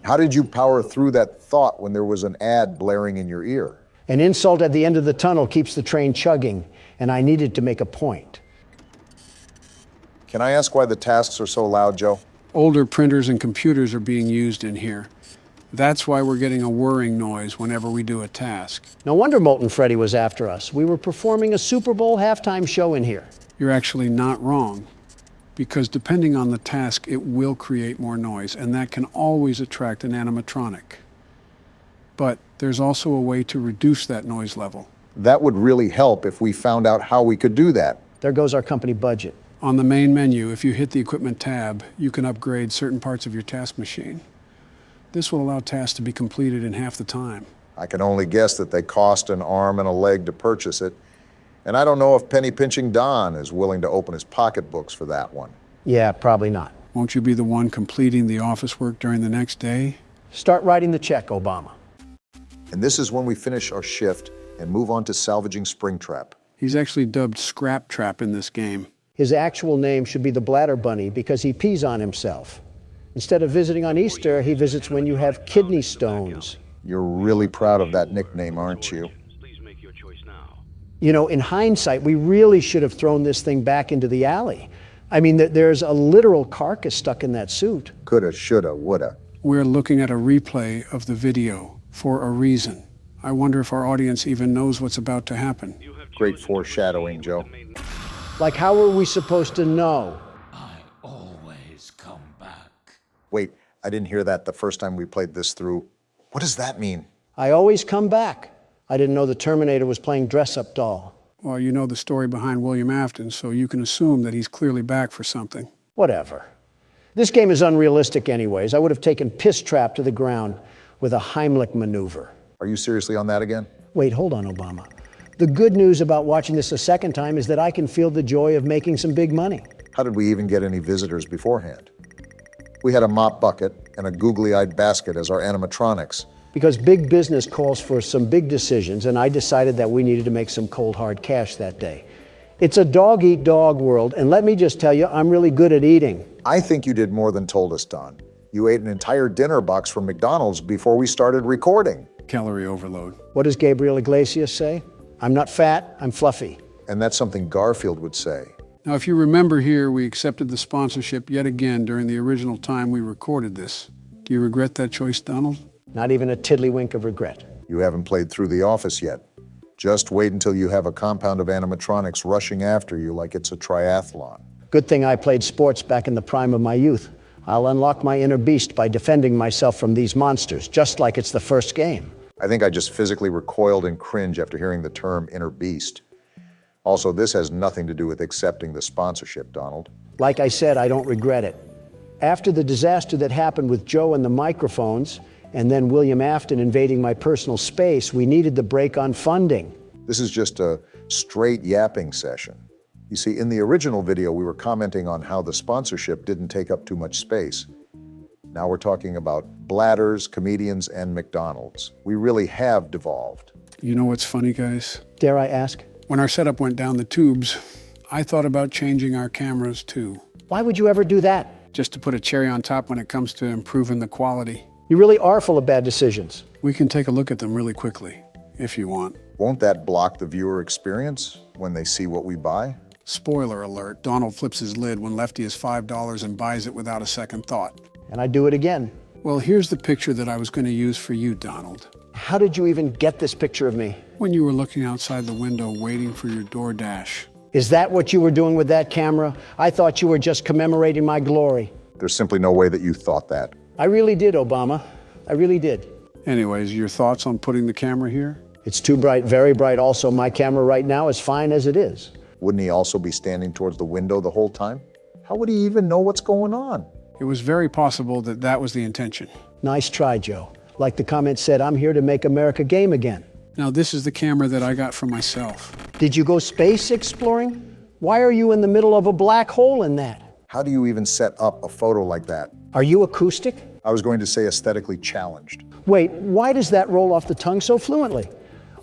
How did you power through that thought when there was an ad blaring in your ear? An insult at the end of the tunnel keeps the train chugging, and I needed to make a point. Can I ask why the tasks are so loud, Joe? Older printers and computers are being used in here. That's why we're getting a whirring noise whenever we do a task. No wonder Molten Freddy was after us. We were performing a Super Bowl halftime show in here. You're actually not wrong, because depending on the task, it will create more noise, and that can always attract an animatronic. But there's also a way to reduce that noise level. That would really help if we found out how we could do that. There goes our company budget. On the main menu, if you hit the equipment tab, you can upgrade certain parts of your task machine. This will allow tasks to be completed in half the time. I can only guess that they cost an arm and a leg to purchase it. And I don't know if Penny Pinching Don is willing to open his pocketbooks for that one. Yeah, probably not. Won't you be the one completing the office work during the next day? Start writing the check, Obama. And this is when we finish our shift and move on to salvaging Springtrap. He's actually dubbed Scrap Trap in this game. His actual name should be the Bladder Bunny because he pees on himself. Instead of visiting on Easter, he visits when you have kidney stones. You're really proud of that nickname, aren't you? You know, in hindsight, we really should have thrown this thing back into the alley. I mean, there's a literal carcass stuck in that suit. Coulda, shoulda, woulda. We're looking at a replay of the video for a reason. I wonder if our audience even knows what's about to happen. Great foreshadowing, Joe. Like, how are we supposed to know? Always come back. Wait, I didn't hear that the first time we played this through. What does that mean? I always come back. I didn't know the Terminator was playing dress-up doll. Well, you know the story behind William Afton, so you can assume that he's clearly back for something. Whatever. This game is unrealistic anyways. I would have taken Piss Trap to the ground with a Heimlich maneuver. Are you seriously on that again? Wait, hold on, Obama. The good news about watching this a second time is that I can feel the joy of making some big money. How did we even get any visitors beforehand? We had a mop bucket and a googly-eyed basket as our animatronics. Because big business calls for some big decisions, and I decided that we needed to make some cold, hard cash that day. It's a dog-eat-dog world, and let me just tell you, I'm really good at eating. I think you did more than told us, Don. You ate an entire dinner box from McDonald's before we started recording. Calorie overload. What does Gabriel Iglesias say? I'm not fat, I'm fluffy. And that's something Garfield would say. Now, if you remember here, we accepted the sponsorship yet again during the original time we recorded this. Do you regret that choice, Donald? Not even a tiddlywink of regret. You haven't played through The Office yet. Just wait until you have a compound of animatronics rushing after you like it's a triathlon. Good thing I played sports back in the prime of my youth. I'll unlock my inner beast by defending myself from these monsters, just like it's the first game. I think I just physically recoiled in cringe after hearing the term inner beast. Also, this has nothing to do with accepting the sponsorship, Donald. Like I said, I don't regret it. After the disaster that happened with Joe and the microphones, and then William Afton invading my personal space, we needed the break on funding. This is just a straight yapping session. You see, in the original video, we were commenting on how the sponsorship didn't take up too much space. Now we're talking about bladders, comedians, and McDonald's. We really have devolved. You know what's funny, guys? Dare I ask? When our setup went down the tubes, I thought about changing our cameras too. Why would you ever do that? Just to put a cherry on top when it comes to improving the quality. You really are full of bad decisions. We can take a look at them really quickly, if you want. Won't that block the viewer experience when they see what we buy? Spoiler alert, Donald flips his lid when Lefty is $5 and buys it without a second thought. And I do it again. Well, here's the picture that I was going to use for you, Donald. How did you even get this picture of me? When you were looking outside the window waiting for your DoorDash. Is that what you were doing with that camera? I thought you were just commemorating my glory. There's simply no way that you thought that. I really did, Obama. I really did. Anyways, your thoughts on putting the camera here? It's too bright, very bright. Also, my camera right now is fine as it is. Wouldn't he also be standing towards the window the whole time? How would he even know what's going on? It was very possible that that was the intention. Nice try, Joe. Like the comment said, I'm here to make America game again. Now, this is the camera that I got for myself. Did you go space exploring? Why are you in the middle of a black hole in that? How do you even set up a photo like that? Are you acoustic? I was going to say aesthetically challenged. Wait, why does that roll off the tongue so fluently?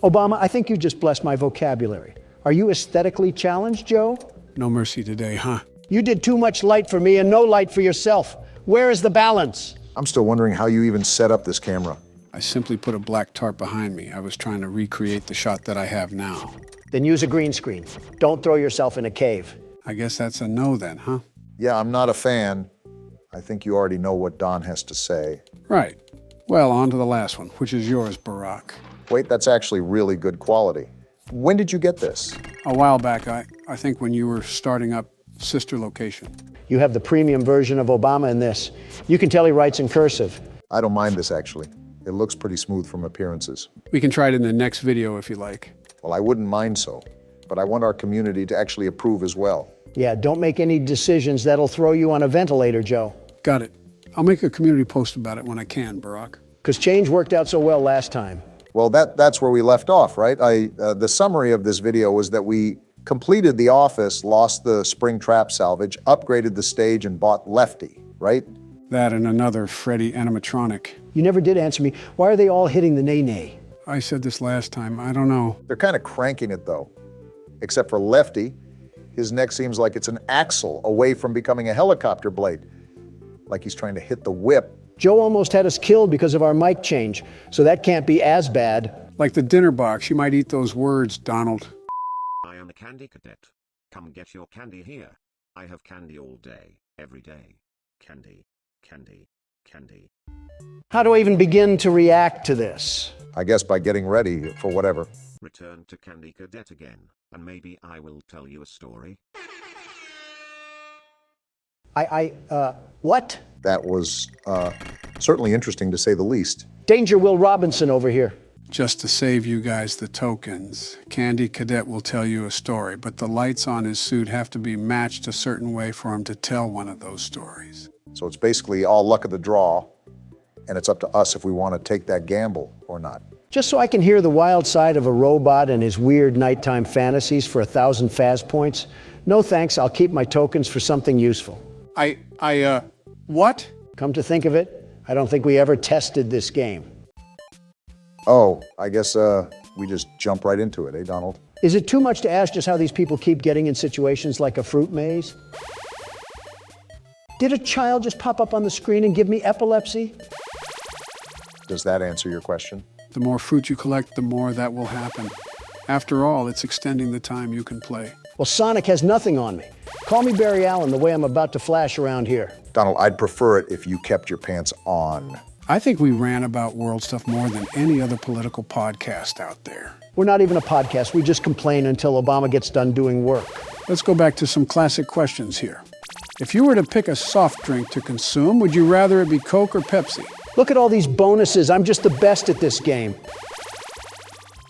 Obama, I think you just blessed my vocabulary. Are you aesthetically challenged, Joe? No mercy today, huh? You did too much light for me and no light for yourself. Where is the balance? I'm still wondering how you even set up this camera. I simply put a black tarp behind me. I was trying to recreate the shot that I have now. Then use a green screen. Don't throw yourself in a cave. I guess that's a no then, huh? Yeah, I'm not a fan. I think you already know what Don has to say. Right. Well, on to the last one, which is yours, Barack. Wait, that's actually really good quality. When did you get this? A while back, I think when you were starting up Sister Location. You have the premium version of Obama in this. You can tell he writes in cursive. I don't mind this, actually. It looks pretty smooth from appearances. We can try it in the next video if you like. Well, I wouldn't mind so, but I want our community to actually approve as well. Yeah, don't make any decisions that'll throw you on a ventilator, Joe. Got it. I'll make a community post about it when I can, Barack. Because change worked out so well last time. Well, that's where we left off, right? The summary of this video was that we completed The Office, lost the spring trap salvage, upgraded the stage, and bought Lefty, right? That and another Freddy animatronic. You never did answer me. Why are they all hitting the nay-nay? I said this last time. I don't know. They're kind of cranking it, though. Except for Lefty. His neck seems like it's an axle away from becoming a helicopter blade. Like he's trying to hit the whip. Joe almost had us killed because of our mic change, so that can't be as bad. Like the dinner box, you might eat those words, Donald. I am a candy cadet. Come get your candy here. I have candy all day, every day. Candy, candy, candy. How do I even begin to react to this? I guess by getting ready for whatever. Return to Candy Cadet again, and maybe I will tell you a story. What? That was, certainly interesting to say the least. Danger Will Robinson over here. Just to save you guys the tokens, Candy Cadet will tell you a story, but the lights on his suit have to be matched a certain way for him to tell one of those stories. So it's basically all luck of the draw, and it's up to us if we want to take that gamble or not. Just so I can hear the wild side of a robot and his weird nighttime fantasies for 1,000 Faz points? No thanks, I'll keep my tokens for something useful. What? Come to think of it, I don't think we ever tested this game. Oh, I guess, we just jump right into it, eh, Donald? Is it too much to ask just how these people keep getting in situations like a fruit maze? Did a child just pop up on the screen and give me epilepsy? Does that answer your question? The more fruit you collect, the more that will happen. After all, it's extending the time you can play. Well, Sonic has nothing on me. Call me Barry Allen the way I'm about to flash around here. Donald, I'd prefer it if you kept your pants on. I think we ran about world stuff more than any other political podcast out there. We're not even a podcast. We just complain until Obama gets done doing work. Let's go back to some classic questions here. If you were to pick a soft drink to consume, would you rather it be Coke or Pepsi? Look at all these bonuses. I'm just the best at this game.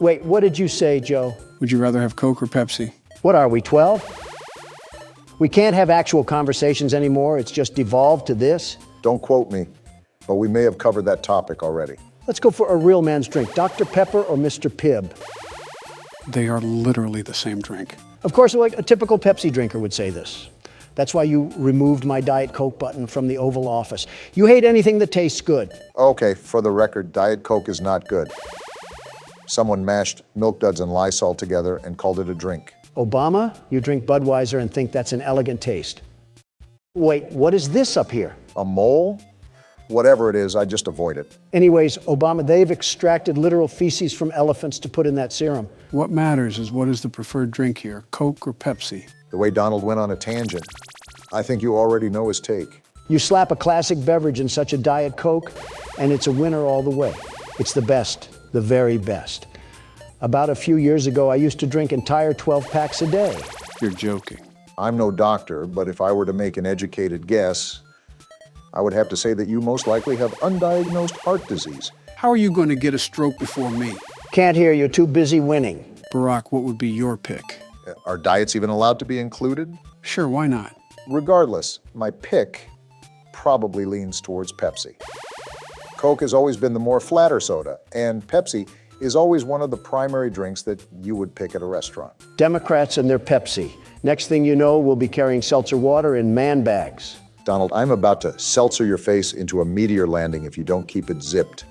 Wait, what did you say, Joe? Would you rather have Coke or Pepsi? What are we, 12? We can't have actual conversations anymore. It's just devolved to this. Don't quote me, but we may have covered that topic already. Let's go for a real man's drink. Dr. Pepper or Mr. Pibb? They are literally the same drink. Of course, like a typical Pepsi drinker would say this. That's why you removed my Diet Coke button from the Oval Office. You hate anything that tastes good. Okay, for the record, Diet Coke is not good. Someone mashed Milk Duds and Lysol together and called it a drink. Obama, you drink Budweiser and think that's an elegant taste. Wait, what is this up here? A mole? Whatever it is, I just avoid it. Anyways, Obama, they've extracted literal feces from elephants to put in that serum. What matters is what is the preferred drink here, Coke or Pepsi? The way Donald went on a tangent, I think you already know his take. You slap a classic beverage in such a Diet Coke, and it's a winner all the way. It's the best, the very best. About a few years ago, I used to drink entire 12 packs a day. You're joking. I'm no doctor, but if I were to make an educated guess, I would have to say that you most likely have undiagnosed heart disease. How are you going to get a stroke before me? Can't hear you, too busy winning. Barack, what would be your pick? Are diets even allowed to be included? Sure, why not? Regardless, my pick probably leans towards Pepsi. Coke has always been the more flatter soda, and Pepsi is always one of the primary drinks that you would pick at a restaurant. Democrats and their Pepsi. Next thing you know, we'll be carrying seltzer water in man bags. Donald, I'm about to seltzer your face into a meteor landing if you don't keep it zipped.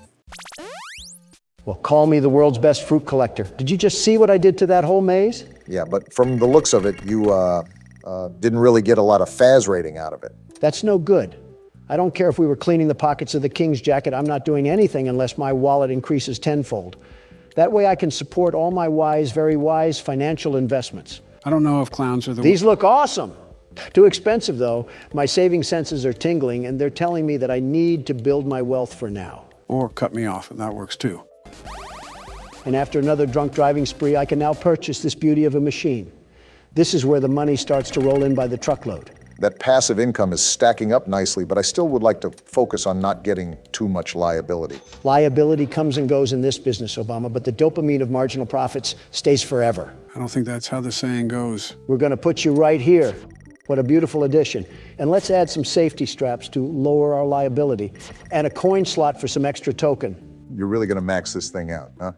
Well, call me the world's best fruit collector. Did you just see what I did to that whole maze? Yeah, but from the looks of it, you didn't really get a lot of Faz rating out of it. That's no good. I don't care if we were cleaning the pockets of the king's jacket. I'm not doing anything unless my wallet increases tenfold. That way I can support all my wise, very wise financial investments. I don't know if clowns are the... These look awesome. Too expensive, though. My saving senses are tingling, and they're telling me that I need to build my wealth for now. Or cut me off, and that works too. And after another drunk driving spree, I can now purchase this beauty of a machine. This is where the money starts to roll in by the truckload. That passive income is stacking up nicely, but I still would like to focus on not getting too much liability. Liability comes and goes in this business, Obama, but the dopamine of marginal profits stays forever. I don't think that's how the saying goes. We're going to put you right here. What a beautiful addition. And let's add some safety straps to lower our liability, and a coin slot for some extra token. You're really going to max this thing out, huh?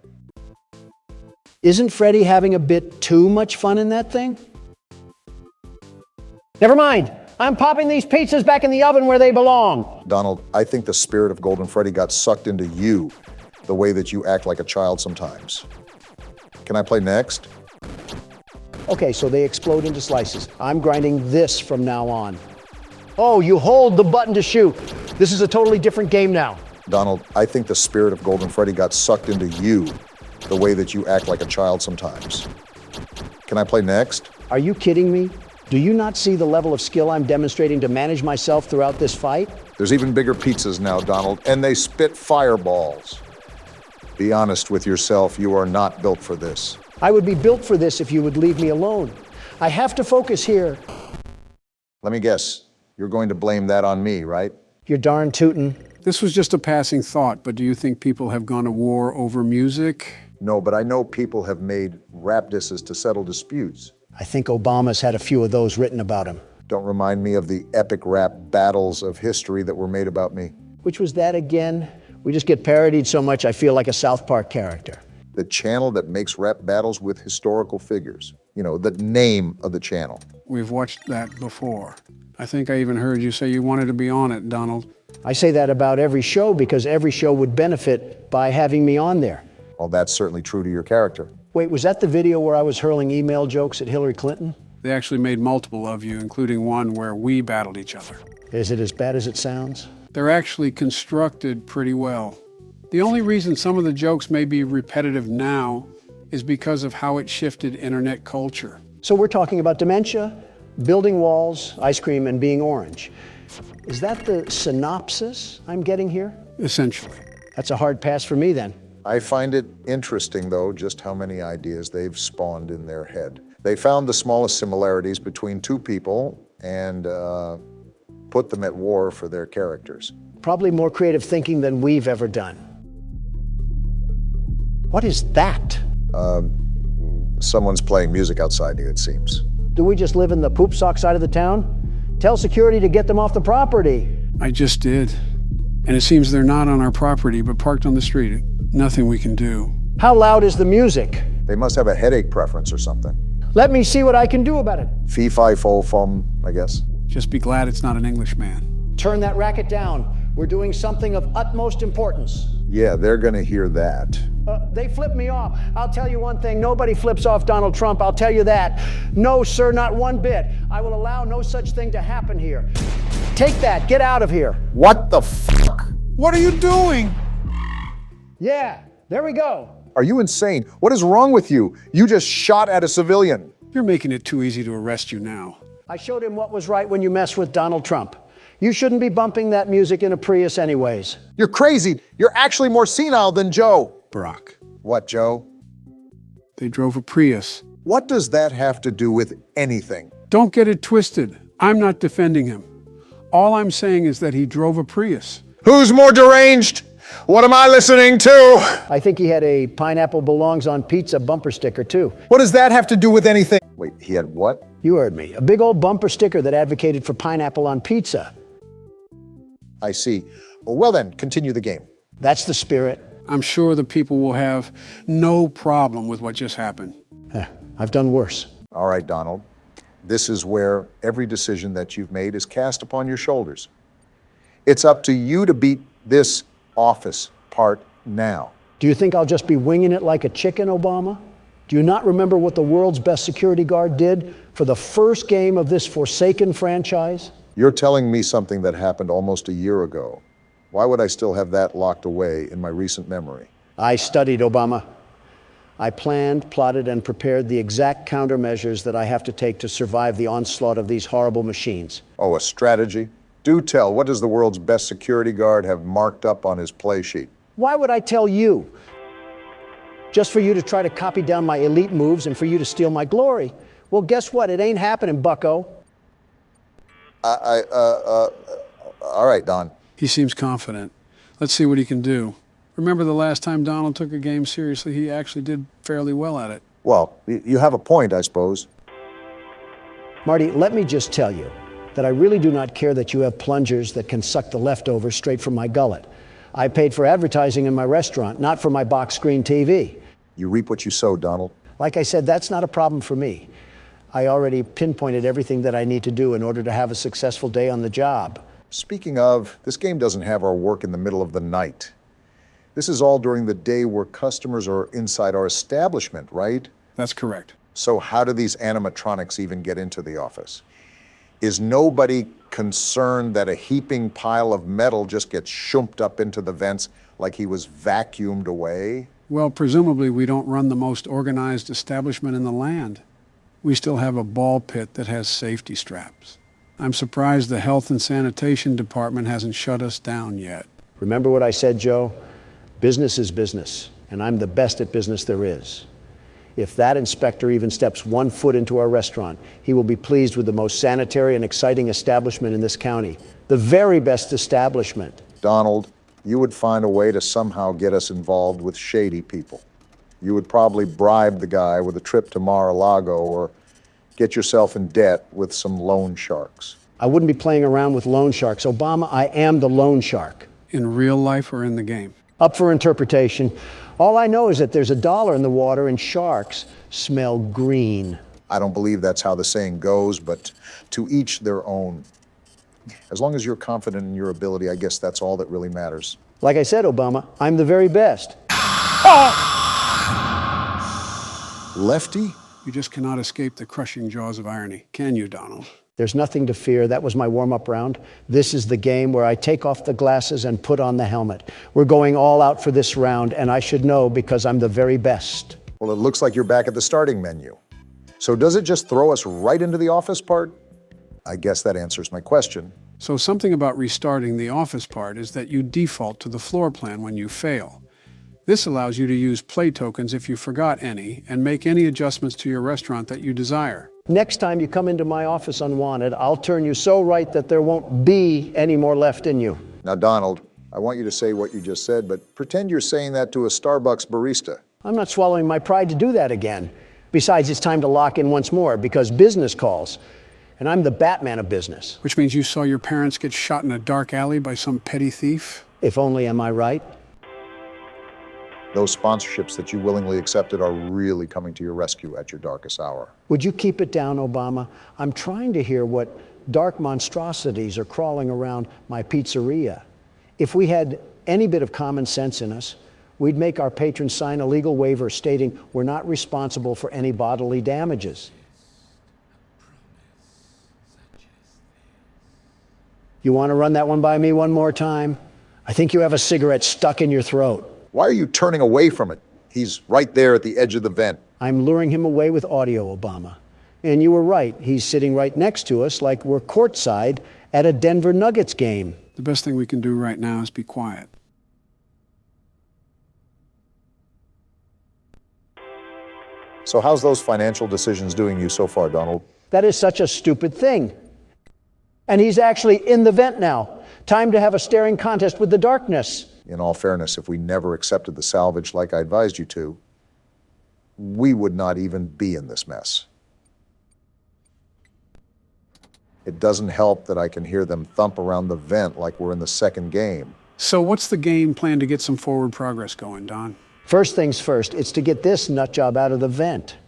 Isn't Freddy having a bit too much fun in that thing? Never mind. I'm popping these pizzas back in the oven where they belong. Donald, I think the spirit of Golden Freddy got sucked into you, the way that you act like a child sometimes. Can I play next? Okay, so they explode into slices. I'm grinding this from now on. Oh, you hold the button to shoot. This is a totally different game now. Donald, I think the spirit of Golden Freddy got sucked into you, the way that you act like a child sometimes. Can I play next? Are you kidding me? Do you not see the level of skill I'm demonstrating to manage myself throughout this fight? There's even bigger pizzas now, Donald, and they spit fireballs. Be honest with yourself, you are not built for this. I would be built for this if you would leave me alone. I have to focus here. Let me guess, you're going to blame that on me, right? You're darn tootin'. This was just a passing thought, but do you think people have gone to war over music? No, but I know people have made rap disses to settle disputes. I think Obama's had a few of those written about him. Don't remind me of the epic rap battles of history that were made about me. Which was that again? We just get parodied so much I feel like a South Park character. The channel that makes rap battles with historical figures. You know, the name of the channel. We've watched that before. I think I even heard you say you wanted to be on it, Donald. I say that about every show because every show would benefit by having me on there. Well, that's certainly true to your character. Wait, was that the video where I was hurling email jokes at Hillary Clinton? They actually made multiple of you, including one where we battled each other. Is it as bad as it sounds? They're actually constructed pretty well. The only reason some of the jokes may be repetitive now is because of how it shifted internet culture. So we're talking about dementia, building walls, ice cream, and being orange. Is that the synopsis I'm getting here? Essentially. That's a hard pass for me then. I find it interesting, though, just how many ideas they've spawned in their head. They found the smallest similarities between two people and put them at war for their characters. Probably more creative thinking than we've ever done. What is that? Someone's playing music outside you, it seems. Do we just live in the poop sock side of the town? Tell security to get them off the property. I just did. And it seems they're not on our property, but parked on the street. Nothing we can do. How loud is the music? They must have a headache preference or something. Let me see what I can do about it. Fee, fi, fo, fum, I guess. Just be glad it's not an Englishman. Turn that racket down. We're doing something of utmost importance. Yeah, they're gonna hear that. They flip me off. I'll tell you one thing, nobody flips off Donald Trump, I'll tell you that. No, sir, not one bit. I will allow no such thing to happen here. Take that, get out of here. What the fuck? What are you doing? Yeah, there we go. Are you insane? What is wrong with you? You just shot at a civilian. You're making it too easy to arrest you now. I showed him what was right when you mess with Donald Trump. You shouldn't be bumping that music in a Prius anyways. You're crazy. You're actually more senile than Joe. Barack. What, Joe? They drove a Prius. What does that have to do with anything? Don't get it twisted. I'm not defending him. All I'm saying is that he drove a Prius. Who's more deranged? What am I listening to? I think he had a pineapple belongs on pizza bumper sticker too. What does that have to do with anything? Wait, he had what? You heard me. A big old bumper sticker that advocated for pineapple on pizza. I see. Well then, continue the game. That's the spirit. I'm sure the people will have no problem with what just happened. I've done worse. All right, Donald. This is where every decision that you've made is cast upon your shoulders. It's up to you to beat this office part now. Do you think I'll just be winging it like a chicken, Obama? Do you not remember what the world's best security guard did for the first game of this forsaken franchise? You're telling me something that happened almost a year ago. Why would I still have that locked away in my recent memory? I studied, Obama. I planned, plotted, and prepared the exact countermeasures that I have to take to survive the onslaught of these horrible machines. Oh, a strategy? Do tell, what does the world's best security guard have marked up on his play sheet? Why would I tell you? Just for you to try to copy down my elite moves and for you to steal my glory. Well, guess what? It ain't happening, bucko. All right, Don. He seems confident. Let's see what he can do. Remember the last time Donald took a game seriously, he actually did fairly well at it. Well, you have a point, I suppose. Marty, let me just tell you that I really do not care that you have plungers that can suck the leftovers straight from my gullet. I paid for advertising in my restaurant, not for my box screen TV. You reap what you sow, Donald. Like I said, that's not a problem for me. I already pinpointed everything that I need to do in order to have a successful day on the job. Speaking of, this game doesn't have our work in the middle of the night. This is all during the day where customers are inside our establishment, right? That's correct. So how do these animatronics even get into the office? Is nobody concerned that a heaping pile of metal just gets shumped up into the vents like he was vacuumed away? Well, presumably we don't run the most organized establishment in the land. We still have a ball pit that has safety straps. I'm surprised the Health and Sanitation Department hasn't shut us down yet. Remember what I said, Joe? Business is business, and I'm the best at business there is. If that inspector even steps 1 foot into our restaurant, he will be pleased with the most sanitary and exciting establishment in this county. The very best establishment. Donald, you would find a way to somehow get us involved with shady people. You would probably bribe the guy with a trip to Mar-a-Lago or get yourself in debt with some loan sharks. I wouldn't be playing around with loan sharks. Obama, I am the loan shark. In real life or in the game? Up for interpretation. All I know is that there's $1 in the water and sharks smell green. I don't believe that's how the saying goes, but to each their own. As long as you're confident in your ability, I guess that's all that really matters. Like I said, Obama, I'm the very best. Lefty? You just cannot escape the crushing jaws of irony, can you, Donald? There's nothing to fear. That was my warm-up round. This is the game where I take off the glasses and put on the helmet. We're going all out for this round, and I should know because I'm the very best. Well, it looks like you're back at the starting menu. So does it just throw us right into the office part? I guess that answers my question. So something about restarting the office part is that you default to the floor plan when you fail. This allows you to use play tokens if you forgot any and make any adjustments to your restaurant that you desire. Next time you come into my office unwanted, I'll turn you so right that there won't be any more left in you. Now, Donald, I want you to say what you just said, but pretend you're saying that to a Starbucks barista. I'm not swallowing my pride to do that again. Besides, it's time to lock in once more because business calls. And I'm the Batman of business. Which means you saw your parents get shot in a dark alley by some petty thief? If only, am I right? Those sponsorships that you willingly accepted are really coming to your rescue at your darkest hour. Would you keep it down, Obama? I'm trying to hear what dark monstrosities are crawling around my pizzeria. If we had any bit of common sense in us, we'd make our patrons sign a legal waiver stating we're not responsible for any bodily damages. You want to run that one by me one more time? I think you have a cigarette stuck in your throat. Why are you turning away from it? He's right there at the edge of the vent. I'm luring him away with audio, Obama. And you were right. He's sitting right next to us like we're courtside at a Denver Nuggets game. The best thing we can do right now is be quiet. So how's those financial decisions doing you so far, Donald? That is such a stupid thing. And he's actually in the vent now. Time to have a staring contest with the darkness. In all fairness, if we never accepted the salvage like I advised you to, we would not even be in this mess. It doesn't help that I can hear them thump around the vent like we're in the second game. So what's the game plan to get some forward progress going, Don? First things first, it's to get this nut job out of the vent.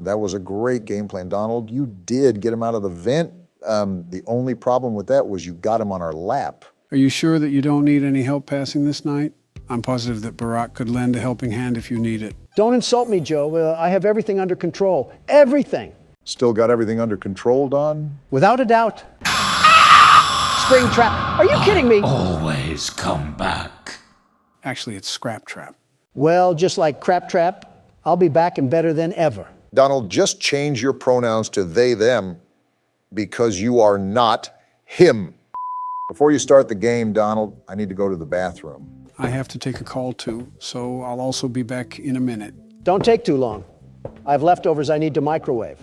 That was a great game plan, Donald. You did get him out of the vent. The only problem with that was you got him on our lap. Are you sure that you don't need any help passing this night? I'm positive that Barack could lend a helping hand if you need it. Don't insult me, Joe. I have everything under control. Everything. Still got everything under control, Don? Without a doubt. Spring trap. Are you kidding me? Always come back. Actually, it's Scrap Trap. Well, just like Crap Trap, I'll be back and better than ever. Donald, just change your pronouns to they, them, because you are not him. Before you start the game, Donald, I need to go to the bathroom. I have to take a call too, so I'll also be back in a minute. Don't take too long. I have leftovers I need to microwave.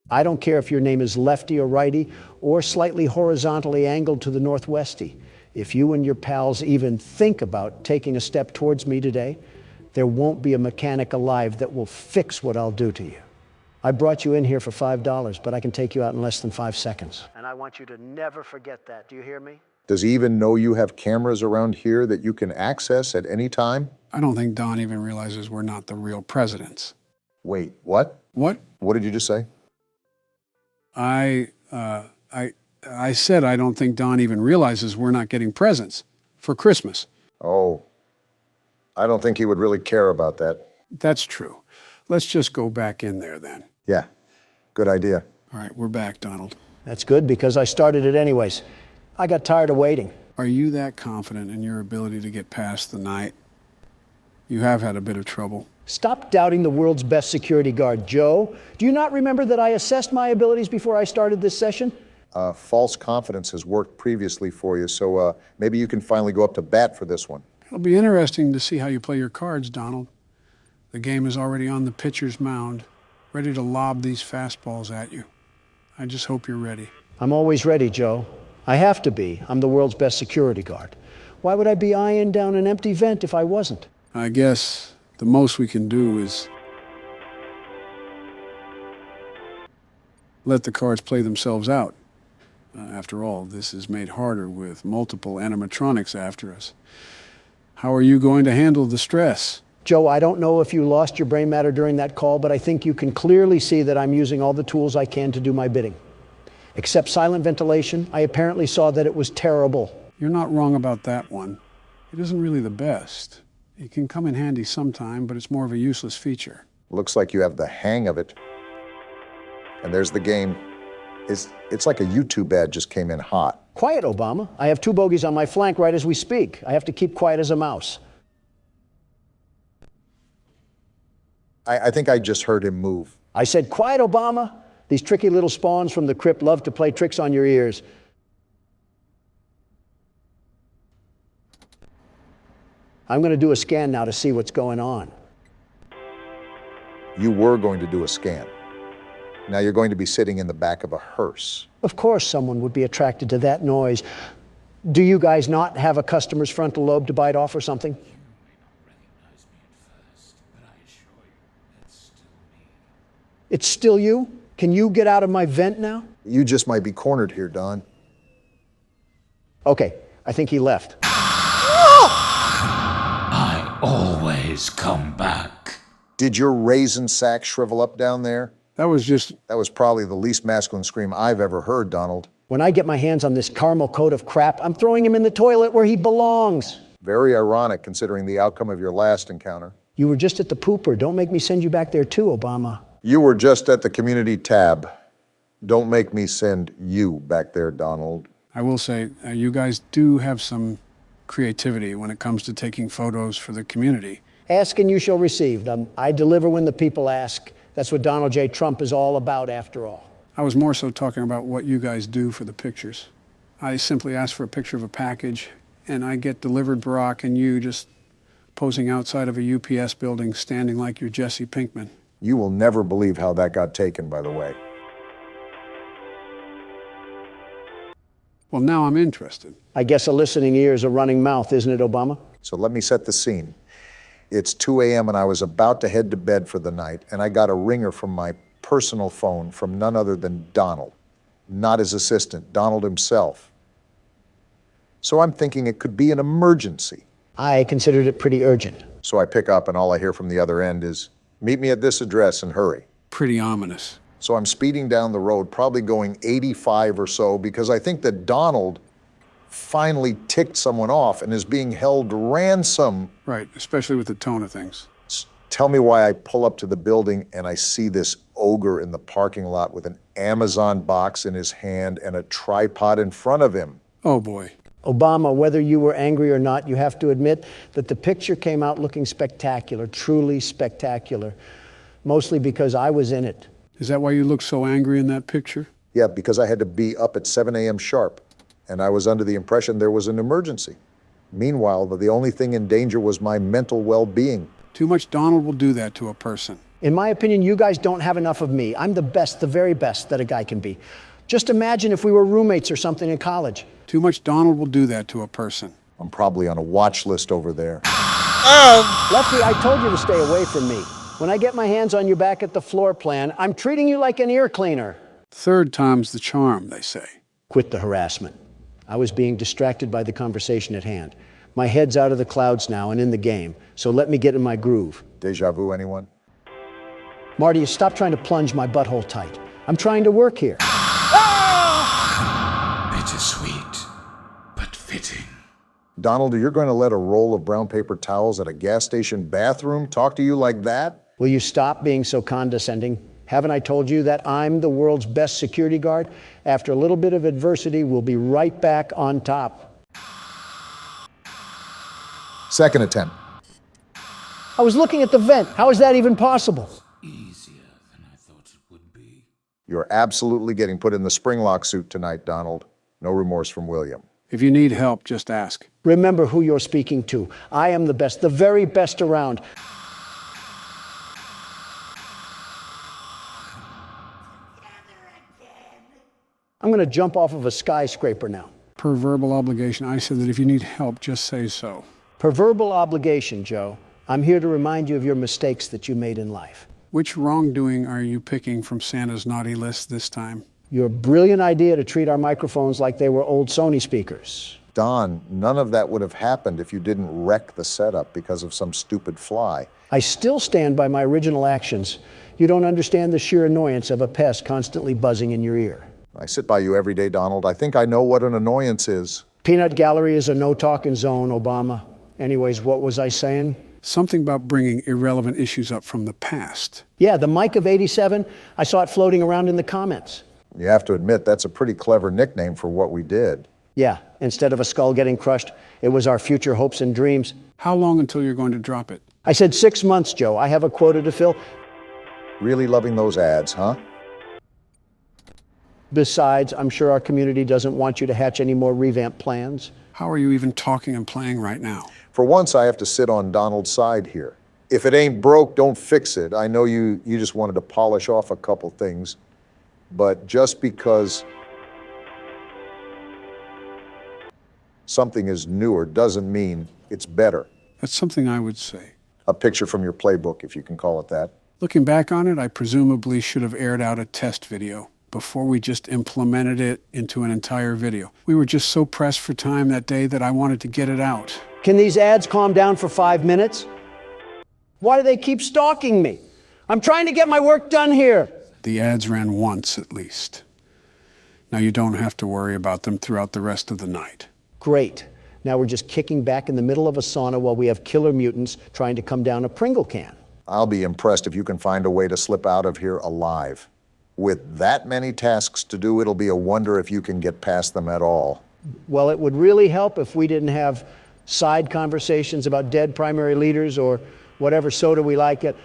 I don't care if your name is lefty or righty or slightly horizontally angled to the northwesty. If you and your pals even think about taking a step towards me today, there won't be a mechanic alive that will fix what I'll do to you. I brought you in here for $5, but I can take you out in less than 5 seconds. And I want you to never forget that. Do you hear me? Does he even know you have cameras around here that you can access at any time? I don't think Don even realizes we're not the real presidents. Wait, what? What? What did you just say? I said I don't think Don even realizes we're not getting presents for Christmas. Oh, I don't think he would really care about that. That's true. Let's just go back in there then. Yeah, good idea. All right, we're back, Donald. That's good because I started it anyways. I got tired of waiting. Are you that confident in your ability to get past the night? You have had a bit of trouble. Stop doubting the world's best security guard, Joe. Do you not remember that I assessed my abilities before I started this session? False confidence has worked previously for you, so maybe you can finally go up to bat for this one. It'll be interesting to see how you play your cards, Donald. The game is already on the pitcher's mound, ready to lob these fastballs at you. I just hope you're ready. I'm always ready, Joe. I have to be. I'm the world's best security guard. Why would I be eyeing down an empty vent if I wasn't? I guess the most we can do is let the cards play themselves out. After all, this is made harder with multiple animatronics after us. How are you going to handle the stress? Joe, I don't know if you lost your brain matter during that call, but I think you can clearly see that I'm using all the tools I can to do my bidding. Except silent ventilation, I apparently saw that it was terrible. You're not wrong about that one. It isn't really the best. It can come in handy sometime, but it's more of a useless feature. Looks like you have the hang of it. And there's the game. It's like a YouTube ad just came in hot. Quiet, Obama. I have 2 bogeys on my flank right as we speak. I have to keep quiet as a mouse. I think I just heard him move. I said, quiet, Obama. These tricky little spawns from the crypt love to play tricks on your ears. I'm going to do a scan now to see what's going on. You were going to do a scan. Now you're going to be sitting in the back of a hearse. Of course someone would be attracted to that noise. Do you guys not have a customer's frontal lobe to bite off or something? It's still you? Can you get out of my vent now? You just might be cornered here, Don. Okay, I think he left. I always come back. Did your raisin sack shrivel up down there? That was probably the least masculine scream I've ever heard, Donald. When I get my hands on this caramel coat of crap, I'm throwing him in the toilet where he belongs. Very ironic considering the outcome of your last encounter. You were just at the pooper. Don't make me send you back there too, Obama. You were just at the community tab. Don't make me send you back there, Donald. I will say, you guys do have some creativity when it comes to taking photos for the community. Ask and you shall receive. I deliver when the people ask. That's what Donald J. Trump is all about, after all. I was more so talking about what you guys do for the pictures. I simply ask for a picture of a package, and I get delivered Barack and you just posing outside of a UPS building, standing like you're Jesse Pinkman. You will never believe how that got taken, by the way. Well, now I'm interested. I guess a listening ear is a running mouth, isn't it, Obama? So let me set the scene. It's 2 a.m. and I was about to head to bed for the night, and I got a ringer from my personal phone from none other than Donald. Not his assistant, Donald himself. So I'm thinking it could be an emergency. I considered it pretty urgent. So I pick up and all I hear from the other end is, meet me at this address and hurry. Pretty ominous. So I'm speeding down the road, probably going 85 or so, because I think that Donald finally ticked someone off and is being held ransom. Right, especially with the tone of things. Tell me why I pull up to the building and I see this ogre in the parking lot with an Amazon box in his hand and a tripod in front of him. Oh boy. Obama, whether you were angry or not, you have to admit that the picture came out looking spectacular, truly spectacular, mostly because I was in it. Is that why you look so angry in that picture? Yeah, because I had to be up at 7 a.m. sharp, and I was under the impression there was an emergency. Meanwhile, the only thing in danger was my mental well-being. Too much Donald will do that to a person. In my opinion, you guys don't have enough of me. I'm the best, the very best that a guy can be. Just imagine if we were roommates or something in college. Too much Donald will do that to a person. I'm probably on a watch list over there. Lefty, I told you to stay away from me. When I get my hands on you back at the floor plan, I'm treating you like an ear cleaner. Third time's the charm, they say. Quit the harassment. I was being distracted by the conversation at hand. My head's out of the clouds now and in the game, so let me get in my groove. Deja vu, anyone? Marty, stop trying to plunge my butthole tight. I'm trying to work here. bittersweet, but fitting. Donald, you're going to let a roll of brown paper towels at a gas station bathroom talk to you like that? Will you stop being so condescending? Haven't I told you that I'm the world's best security guard? After a little bit of adversity, we'll be right back on top. Second attempt. I was looking at the vent. How is that even possible? You're absolutely getting put in the springlock suit tonight, Donald. No remorse from William. If you need help, just ask. Remember who you're speaking to. I am the best, the very best around. I'm going to jump off of a skyscraper now. Per verbal obligation, I said that if you need help, just say so. Per verbal obligation, Joe. I'm here to remind you of your mistakes that you made in life. Which wrongdoing are you picking from Santa's naughty list this time? Your brilliant idea to treat our microphones like they were old Sony speakers. Don, none of that would have happened if you didn't wreck the setup because of some stupid fly. I still stand by my original actions. You don't understand the sheer annoyance of a pest constantly buzzing in your ear. I sit by you every day, Donald. I think I know what an annoyance is. Peanut Gallery is a no-talking zone, Obama. Anyways, what was I saying? Something about bringing irrelevant issues up from the past. Yeah, the mic of 87, I saw it floating around in the comments. You have to admit, that's a pretty clever nickname for what we did. Yeah, instead of a skull getting crushed, it was our future hopes and dreams. How long until you're going to drop it? I said 6 months, Joe. I have a quota to fill. Really loving those ads, huh? Besides, I'm sure our community doesn't want you to hatch any more revamp plans. How are you even talking and playing right now? For once, I have to sit on Donald's side here. If it ain't broke, don't fix it. I know you just wanted to polish off a couple things, but just because something is newer doesn't mean it's better. That's something I would say. A picture from your playbook, if you can call it that. Looking back on it, I presumably should have aired out a test video before we just implemented it into an entire video. We were just so pressed for time that day that I wanted to get it out. Can these ads calm down for 5 minutes? Why do they keep stalking me? I'm trying to get my work done here. The ads ran once at least. Now you don't have to worry about them throughout the rest of the night. Great. Now we're just kicking back in the middle of a sauna while we have killer mutants trying to come down a Pringle can. I'll be impressed if you can find a way to slip out of here alive. With that many tasks to do, it'll be a wonder if you can get past them at all. Well, it would really help if we didn't have side conversations about dead primary leaders or whatever soda we like it.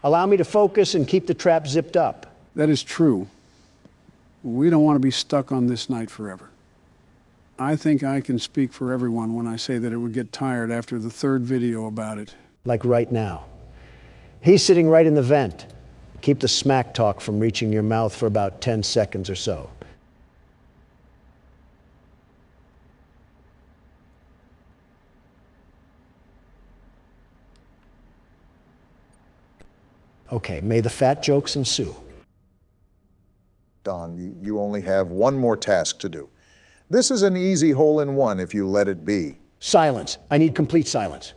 Allow me to focus and keep the trap zipped up. That is true. We don't want to be stuck on this night forever. I think I can speak for everyone when I say that it would get tired after the third video about it. Like right now. He's sitting right in the vent. Keep the smack talk from reaching your mouth for about 10 seconds or so. Okay, may the fat jokes ensue. Don, you only have one more task to do. This is an easy hole-in-one if you let it be. Silence. I need complete silence.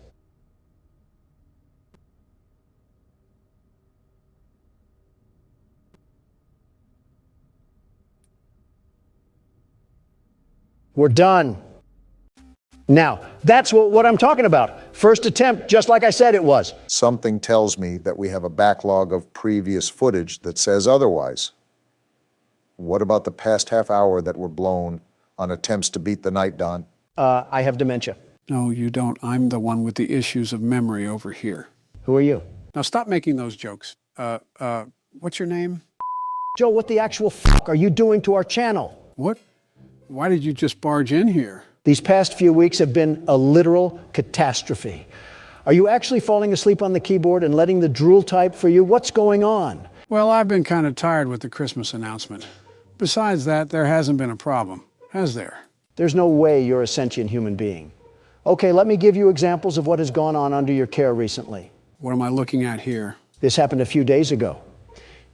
We're done. Now, that's what I'm talking about. First attempt, just like I said it was. Something tells me that we have a backlog of previous footage that says otherwise. What about the past half hour that were blown on attempts to beat the night, Don? I have dementia. No, you don't. I'm the one with the issues of memory over here. Who are you? Now stop making those jokes. What's your name? Joe, what the actual fuck are you doing to our channel? What? Why did you just barge in here? These past few weeks have been a literal catastrophe. Are you actually falling asleep on the keyboard and letting the drool type for you? What's going on? Well, I've been kind of tired with the Christmas announcement. Besides that, there hasn't been a problem, has there? There's no way you're a sentient human being. Okay, let me give you examples of what has gone on under your care recently. What am I looking at here? This happened a few days ago.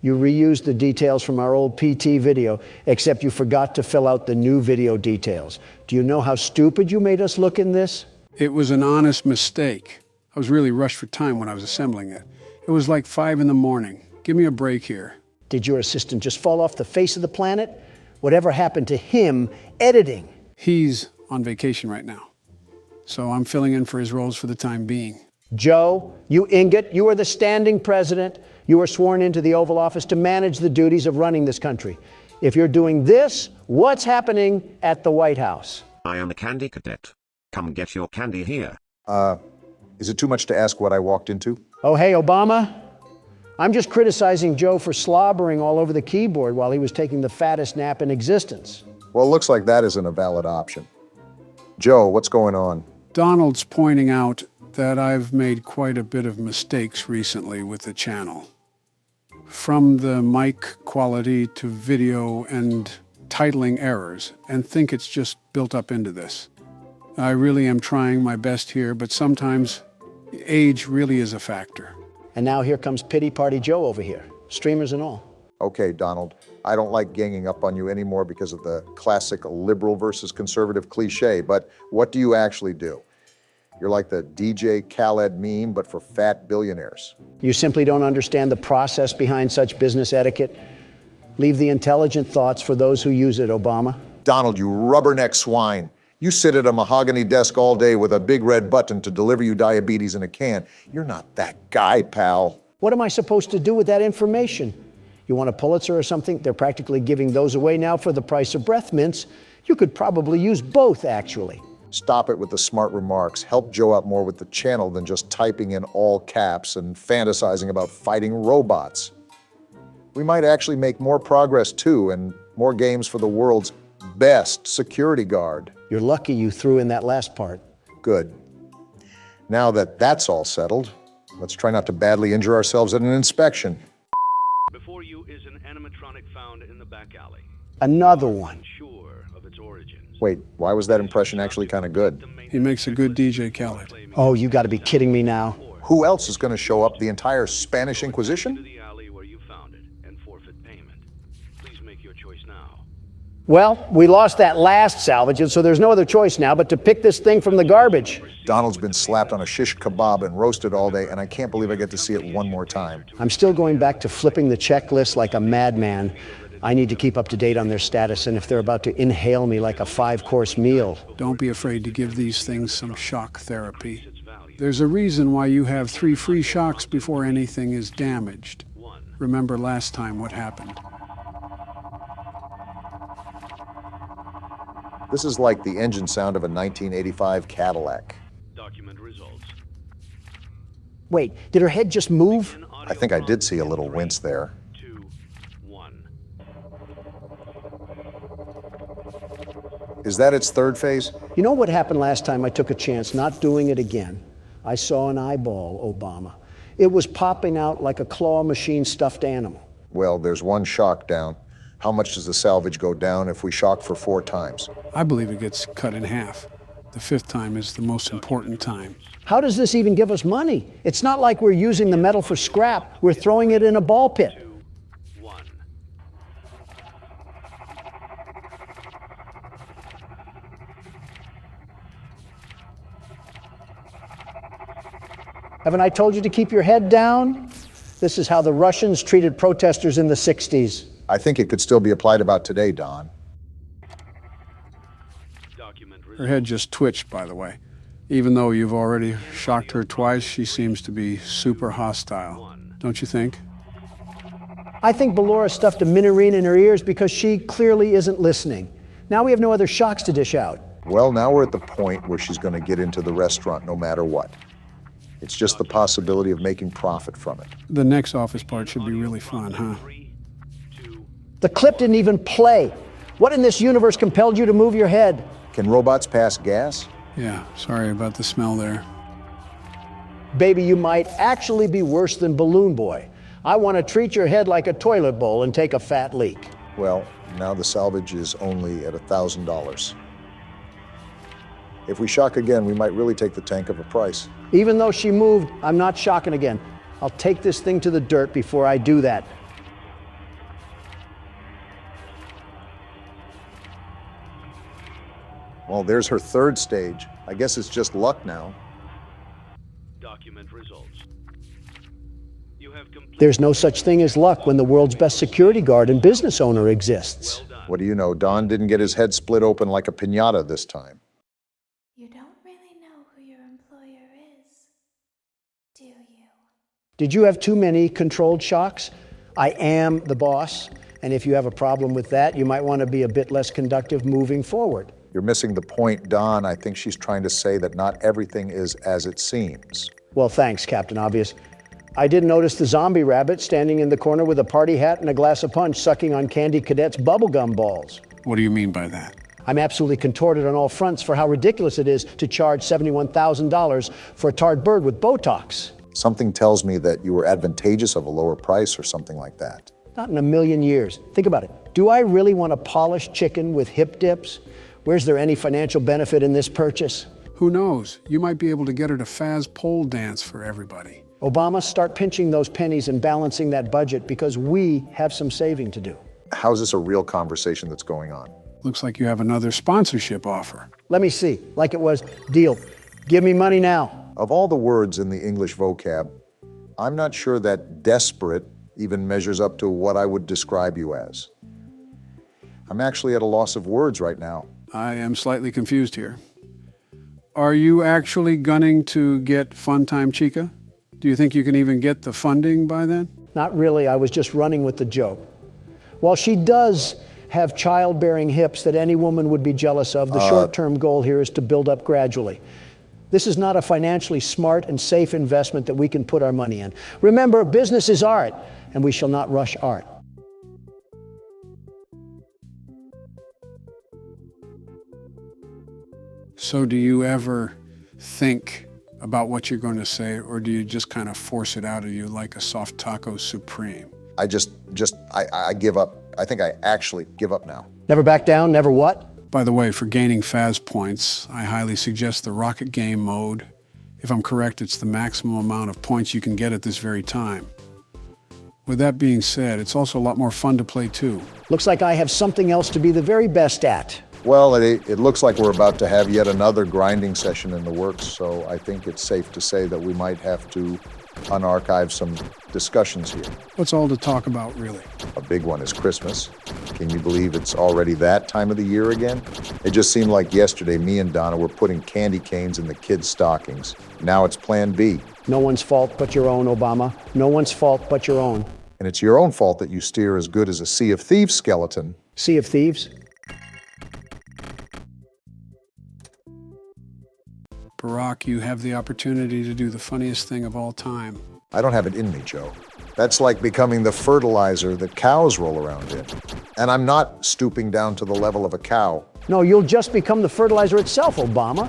You reused the details from our old PT video, except you forgot to fill out the new video details. Do you know how stupid you made us look in this? It was an honest mistake. I was really rushed for time when I was assembling it. It was like 5 in the morning. Give me a break here. Did your assistant just fall off the face of the planet? Whatever happened to him editing? He's on vacation right now, so I'm filling in for his roles for the time being. Joe, you ingot, you are the standing president. You are sworn into the Oval Office to manage the duties of running this country. If you're doing this, what's happening at the White House? I am a candy cadet. Come get your candy here. Is it too much to ask what I walked into? Oh, hey, Obama. I'm just criticizing Joe for slobbering all over the keyboard while he was taking the fattest nap in existence. Well, it looks like that isn't a valid option. Joe, what's going on? Donald's pointing out that I've made quite a bit of mistakes recently with the channel. From the mic quality to video and titling errors, and think it's just built up into this. I really am trying my best here, but sometimes age really is a factor. And now here comes Pity Party Joe over here, streamers and all. Okay, Donald, I don't like ganging up on you anymore because of the classic liberal versus conservative cliche, but what do you actually do? You're like the DJ Khaled meme, but for fat billionaires. You simply don't understand the process behind such business etiquette. Leave the intelligent thoughts for those who use it, Obama. Donald, you rubberneck swine. You sit at a mahogany desk all day with a big red button to deliver you diabetes in a can. You're not that guy, pal. What am I supposed to do with that information? You want a Pulitzer or something? They're practically giving those away now for the price of breath mints. You could probably use both, actually. Stop it with the smart remarks. Help Joe out more with the channel than just typing in all caps and fantasizing about fighting robots. We might actually make more progress too, and more games for the world's best security guard. You're lucky you threw in that last part. Good. Now that that's all settled, let's try not to badly injure ourselves at an inspection. Before you is an animatronic found in the back alley. Another one. Sure of its origins. Wait, why was that impression actually kind of good? He makes a good DJ Khaled. Oh, you got to be kidding me now. Who else is going to show up? The entire Spanish Inquisition? The alley where you found it and forfeit payment. Please make your choice now. Well, we lost that last salvage, and so there's no other choice now but to pick this thing from the garbage. Donald's been slapped on a shish kebab and roasted all day, and I can't believe I get to see it one more time. I'm still going back to flipping the checklist like a madman. I need to keep up to date on their status, and if they're about to inhale me like a 5-course meal. Don't be afraid to give these things some shock therapy. There's a reason why you have 3 free shocks before anything is damaged. Remember last time what happened. This is like the engine sound of a 1985 Cadillac. Document results. Wait, did her head just move? I think I did see a little wince there. 2, 1. Is that its third phase? You know what happened last time I took a chance, not doing it again? I saw an eyeball, Obama. It was popping out like a claw machine stuffed animal. Well, there's one shock down. How much does the salvage go down if we shock for 4 times? I believe it gets cut in half. The 5th time is the most important time. How does this even give us money? It's not like we're using the metal for scrap. We're throwing it in a ball pit. 2, 1. Haven't I told you to keep your head down? This is how the Russians treated protesters in the 60s. I think it could still be applied about today, Don. Her head just twitched, by the way. Even though you've already shocked her twice, she seems to be super hostile. Don't you think? I think Ballora stuffed a minarine in her ears because she clearly isn't listening. Now we have no other shocks to dish out. Well, now we're at the point where she's going to get into the restaurant no matter what. It's just the possibility of making profit from it. The next office part should be really fun, huh? The clip didn't even play. What in this universe compelled you to move your head? Can robots pass gas? Yeah, sorry about the smell there. Baby, you might actually be worse than Balloon Boy. I want to treat your head like a toilet bowl and take a fat leak. Well, now the salvage is only at $1,000. If we shock again, we might really take the tank of a price. Even though she moved, I'm not shocking again. I'll take this thing to the dirt before I do that. Well, there's her 3rd stage. I guess it's just luck now. Document results. You have There's no such thing as luck when the world's best security guard and business owner exists. What do you know? Don didn't get his head split open like a piñata this time. You don't really know who your employer is, do you? Did you have too many controlled shocks? I am the boss, and if you have a problem with that, you might want to be a bit less conductive moving forward. You're missing the point, Don. I think she's trying to say that not everything is as it seems. Well, thanks, Captain Obvious. I did notice the zombie rabbit standing in the corner with a party hat and a glass of punch, sucking on Candy Cadet's bubblegum balls. What do you mean by that? I'm absolutely contorted on all fronts for how ridiculous it is to charge $71,000 for a tarred bird with Botox. Something tells me that you were advantageous of a lower price or something like that. Not in a million years. Think about it. Do I really want a polished chicken with hip dips? Where's there any financial benefit in this purchase? Who knows? You might be able to get her to Faz pole dance for everybody. Obama, start pinching those pennies and balancing that budget because we have some saving to do. How's this a real conversation that's going on? Looks like you have another sponsorship offer. Let me see. Like it was, deal. Give me money now. Of all the words in the English vocab, I'm not sure that desperate even measures up to what I would describe you as. I'm actually at a loss of words right now. I am slightly confused here. Are you actually gunning to get Funtime Chica? Do you think you can even get the funding by then? Not really. I was just running with the joke. While she does have childbearing hips that any woman would be jealous of, the short-term goal here is to build up gradually. This is not a financially smart and safe investment that we can put our money in. Remember, business is art, and we shall not rush art. So do you ever think about what you're going to say, or do you just kind of force it out of you like a soft taco supreme? I give up. I think I actually give up now. Never back down, never what? By the way, for gaining Faz points, I highly suggest the Rocket Game mode. If I'm correct, it's the maximum amount of points you can get at this very time. With that being said, it's also a lot more fun to play too. Looks like I have something else to be the very best at. Well, it looks like we're about to have yet another grinding session in the works, so I think it's safe to say that we might have to unarchive some discussions here. What's all to talk about, really? A big one is Christmas. Can you believe it's already that time of the year again? It just seemed like yesterday me and Donna were putting candy canes in the kids' stockings. Now it's Plan B. No one's fault but your own, Obama. No one's fault but your own. And it's your own fault that you steer as good as a Sea of Thieves skeleton. Sea of Thieves? Barack, you have the opportunity to do the funniest thing of all time. I don't have it in me, Joe. That's like becoming the fertilizer that cows roll around in. And I'm not stooping down to the level of a cow. No, you'll just become the fertilizer itself, Obama.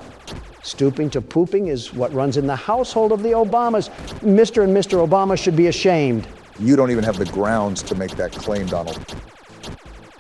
Stooping to pooping is what runs in the household of the Obamas. Mr. and Mr. Obama should be ashamed. You don't even have the grounds to make that claim, Donald.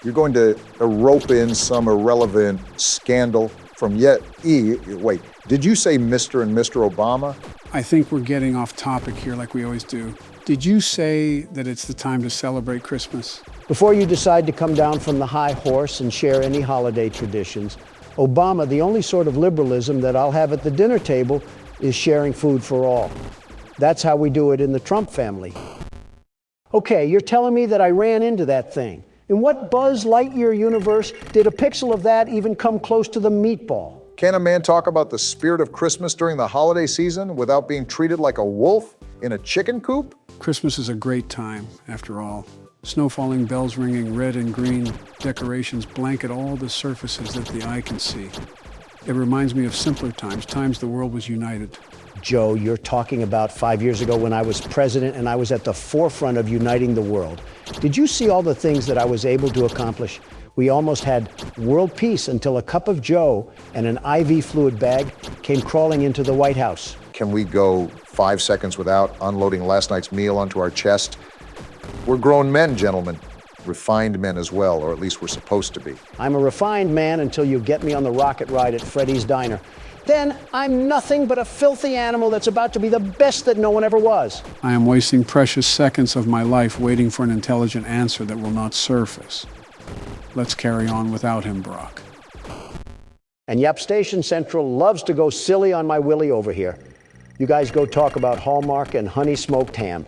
You're going to rope in some irrelevant scandal from wait, did you say Mr. and Mr. Obama? I think we're getting off topic here like we always do. Did you say that it's the time to celebrate Christmas? Before you decide to come down from the high horse and share any holiday traditions, Obama, the only sort of liberalism that I'll have at the dinner table is sharing food for all. That's how we do it in the Trump family. Okay, you're telling me that I ran into that thing. In what Buzz Lightyear universe did a pixel of that even come close to the meatball? Can a man talk about the spirit of Christmas during the holiday season without being treated like a wolf in a chicken coop? Christmas is a great time, after all. Snow falling, bells ringing, red and green decorations blanket all the surfaces that the eye can see. It reminds me of simpler times, times the world was united. Joe, you're talking about 5 years ago when I was president and I was at the forefront of uniting the world. Did you see all the things that I was able to accomplish? We almost had world peace until a cup of Joe and an IV fluid bag came crawling into the White House. Can we go 5 seconds without unloading last night's meal onto our chest? We're grown men, gentlemen. Refined men as well, or at least we're supposed to be. I'm a refined man until you get me on the rocket ride at Freddy's Diner. Then I'm nothing but a filthy animal that's about to be the best that no one ever was. I am wasting precious seconds of my life waiting for an intelligent answer that will not surface. Let's carry on without him, Brock. And Yap Station Central loves to go silly on my Willie over here. You guys go talk about Hallmark and honey smoked ham.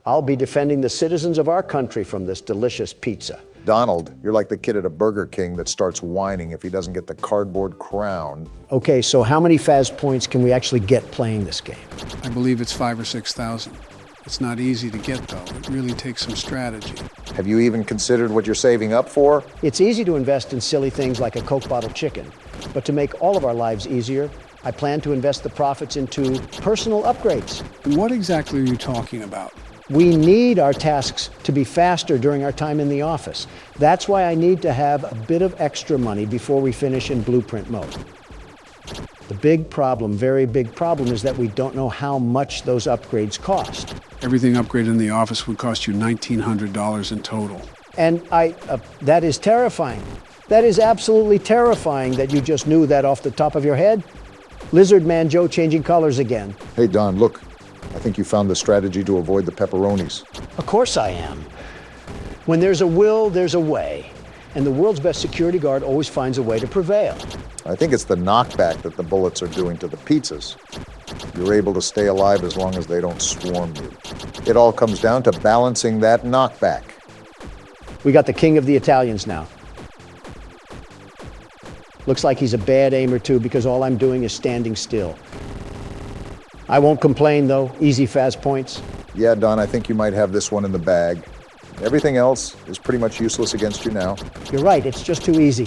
I'll be defending the citizens of our country from this delicious pizza. Donald, you're like the kid at a Burger King that starts whining if he doesn't get the cardboard crown. Okay, so how many Faz points can we actually get playing this game? I believe it's 5,000 or 6,000. It's not easy to get, though. It really takes some strategy. Have you even considered what you're saving up for? It's easy to invest in silly things like a Coke bottle chicken. But to make all of our lives easier, I plan to invest the profits into personal upgrades. What exactly are you talking about? We need our tasks to be faster during our time in the office. That's why I need to have a bit of extra money before we finish in blueprint mode. The big problem, very big problem, is that we don't know how much those upgrades cost. Everything upgraded in the office would cost you $1,900 in total. And that is terrifying. That is absolutely terrifying that you just knew that off the top of your head. Lizard Man Joe changing colors again. Hey, Don, look. I think you found the strategy to avoid the pepperonis. Of course I am. When there's a will, there's a way. And the world's best security guard always finds a way to prevail. I think it's the knockback that the bullets are doing to the pizzas. You're able to stay alive as long as they don't swarm you. It all comes down to balancing that knockback. We got the king of the Italians now. Looks like he's a bad aimer too, because all I'm doing is standing still. I won't complain though. Easy Faz points. Yeah, Don, I think you might have this one in the bag. Everything else is pretty much useless against you now. You're right, it's just too easy.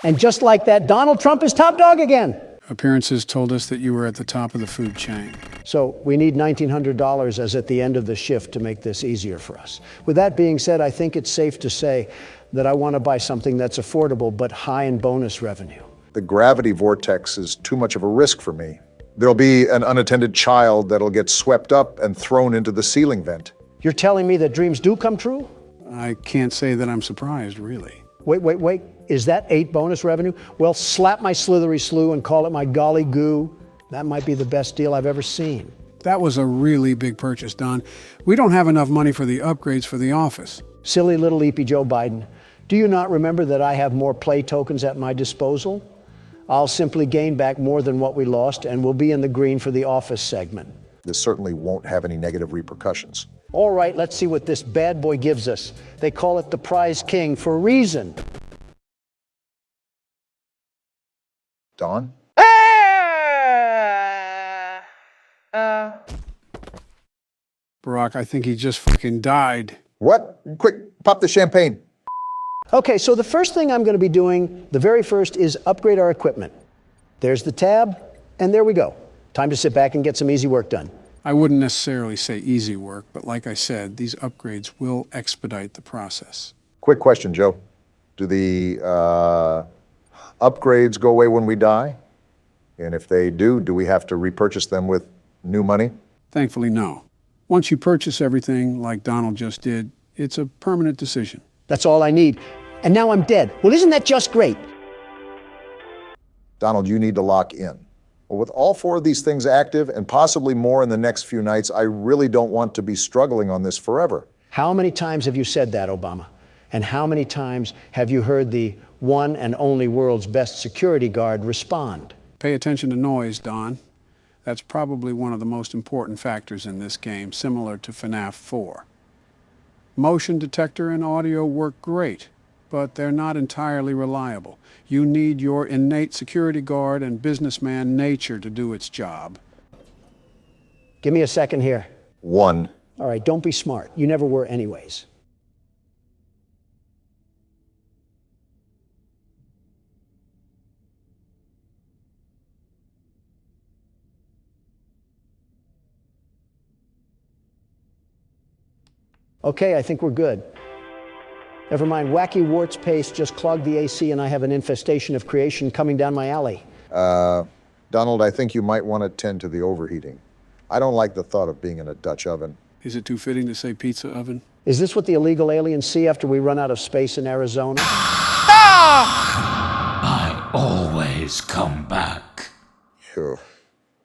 And just like that, Donald Trump is top dog again. Appearances told us that you were at the top of the food chain. So we need $1,900 as at the end of the shift to make this easier for us. With that being said, I think it's safe to say that I want to buy something that's affordable but high in bonus revenue. The gravity vortex is too much of a risk for me. There'll be an unattended child that'll get swept up and thrown into the ceiling vent. You're telling me that dreams do come true? I can't say that I'm surprised, really. Wait. Is that 8 bonus revenue? Well, slap my slithery slew and call it my golly goo. That might be the best deal I've ever seen. That was a really big purchase, Don. We don't have enough money for the upgrades for the office. Silly little eepy Joe Biden. Do you not remember that I have more play tokens at my disposal? I'll simply gain back more than what we lost, and we'll be in the green for the office segment. This certainly won't have any negative repercussions. All right, let's see what this bad boy gives us. They call it the prize king for a reason. Don? Barack, I think he just fucking died. What? Quick, pop the champagne. Okay, so the first thing I'm going to be doing, the very first, is upgrade our equipment. There's the tab, and there we go. Time to sit back and get some easy work done. I wouldn't necessarily say easy work, but like I said, these upgrades will expedite the process. Quick question, Joe. Do the upgrades go away when we die? And if they do we have to repurchase them with new money? Thankfully, no. Once you purchase everything, like Donald just did, it's a permanent decision. That's all I need. And now I'm dead. Well, isn't that just great? Donald, you need to lock in. Well, with all 4 of these things active, and possibly more in the next few nights, I really don't want to be struggling on this forever. How many times have you said that, Obama? And how many times have you heard the one and only world's best security guard respond? Pay attention to noise, Don. That's probably one of the most important factors in this game, similar to FNAF 4. Motion detector and audio work great, but they're not entirely reliable. You need your innate security guard and businessman nature to do its job. Give me a second here. 1. All right, don't be smart. You never were anyways. Okay, I think we're good. Never mind, wacky warts paste just clogged the AC and I have an infestation of creation coming down my alley. Donald, I think you might want to tend to the overheating. I don't like the thought of being in a Dutch oven. Is it too fitting to say pizza oven? Is this what the illegal aliens see after we run out of space in Arizona? I always come back. Phew.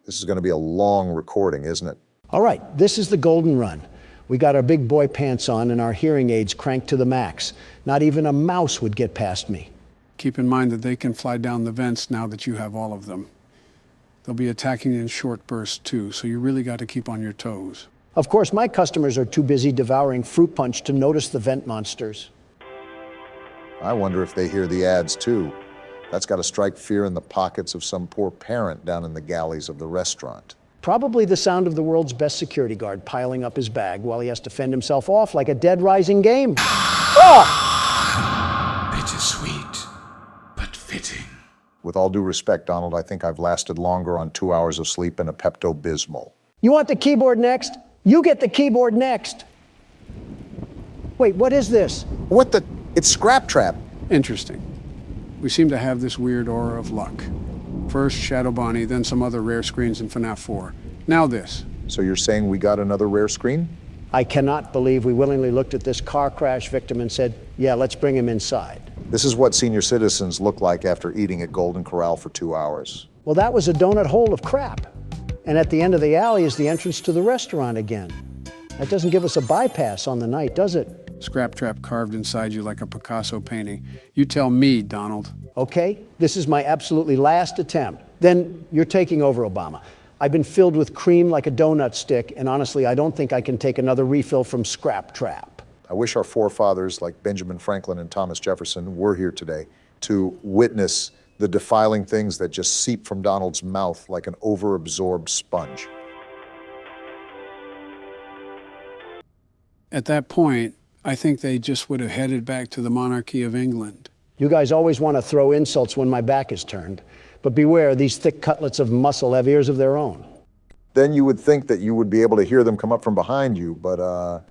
This is going to be a long recording, isn't it? All right, this is the golden run. We got our big boy pants on and our hearing aids cranked to the max. Not even a mouse would get past me. Keep in mind that they can fly down the vents now that you have all of them. They'll be attacking in short bursts too, so you really got to keep on your toes. Of course, my customers are too busy devouring fruit punch to notice the vent monsters. I wonder if they hear the ads too. That's got to strike fear in the pockets of some poor parent down in the galleys of the restaurant. Probably the sound of the world's best security guard piling up his bag while he has to fend himself off like a dead rising game. Bittersweet, but fitting. With all due respect, Donald, I think I've lasted longer on 2 hours of sleep and a Pepto-Bismol. You want the keyboard next? You get the keyboard next. Wait, what is this? What the? It's Scrap Trap. Interesting. We seem to have this weird aura of luck. First Shadow Bonnie, then some other rare screens in FNAF 4. Now this. So you're saying we got another rare screen? I cannot believe we willingly looked at this car crash victim and said, yeah, let's bring him inside. This is what senior citizens look like after eating at Golden Corral for 2 hours. Well, that was a donut hole of crap. And at the end of the alley is the entrance to the restaurant again. That doesn't give us a bypass on the night, does it? Scrap Trap carved inside you like a Picasso painting. You tell me, Donald. Okay, this is my absolutely last attempt. Then you're taking over, Obama. I've been filled with cream like a donut stick, and honestly, I don't think I can take another refill from Scrap Trap. I wish our forefathers like Benjamin Franklin and Thomas Jefferson were here today to witness the defiling things that just seep from Donald's mouth like an overabsorbed sponge. At that point, I think they just would have headed back to the monarchy of England. You guys always want to throw insults when my back is turned, but beware, these thick cutlets of muscle have ears of their own. Then you would think that you would be able to hear them come up from behind you, but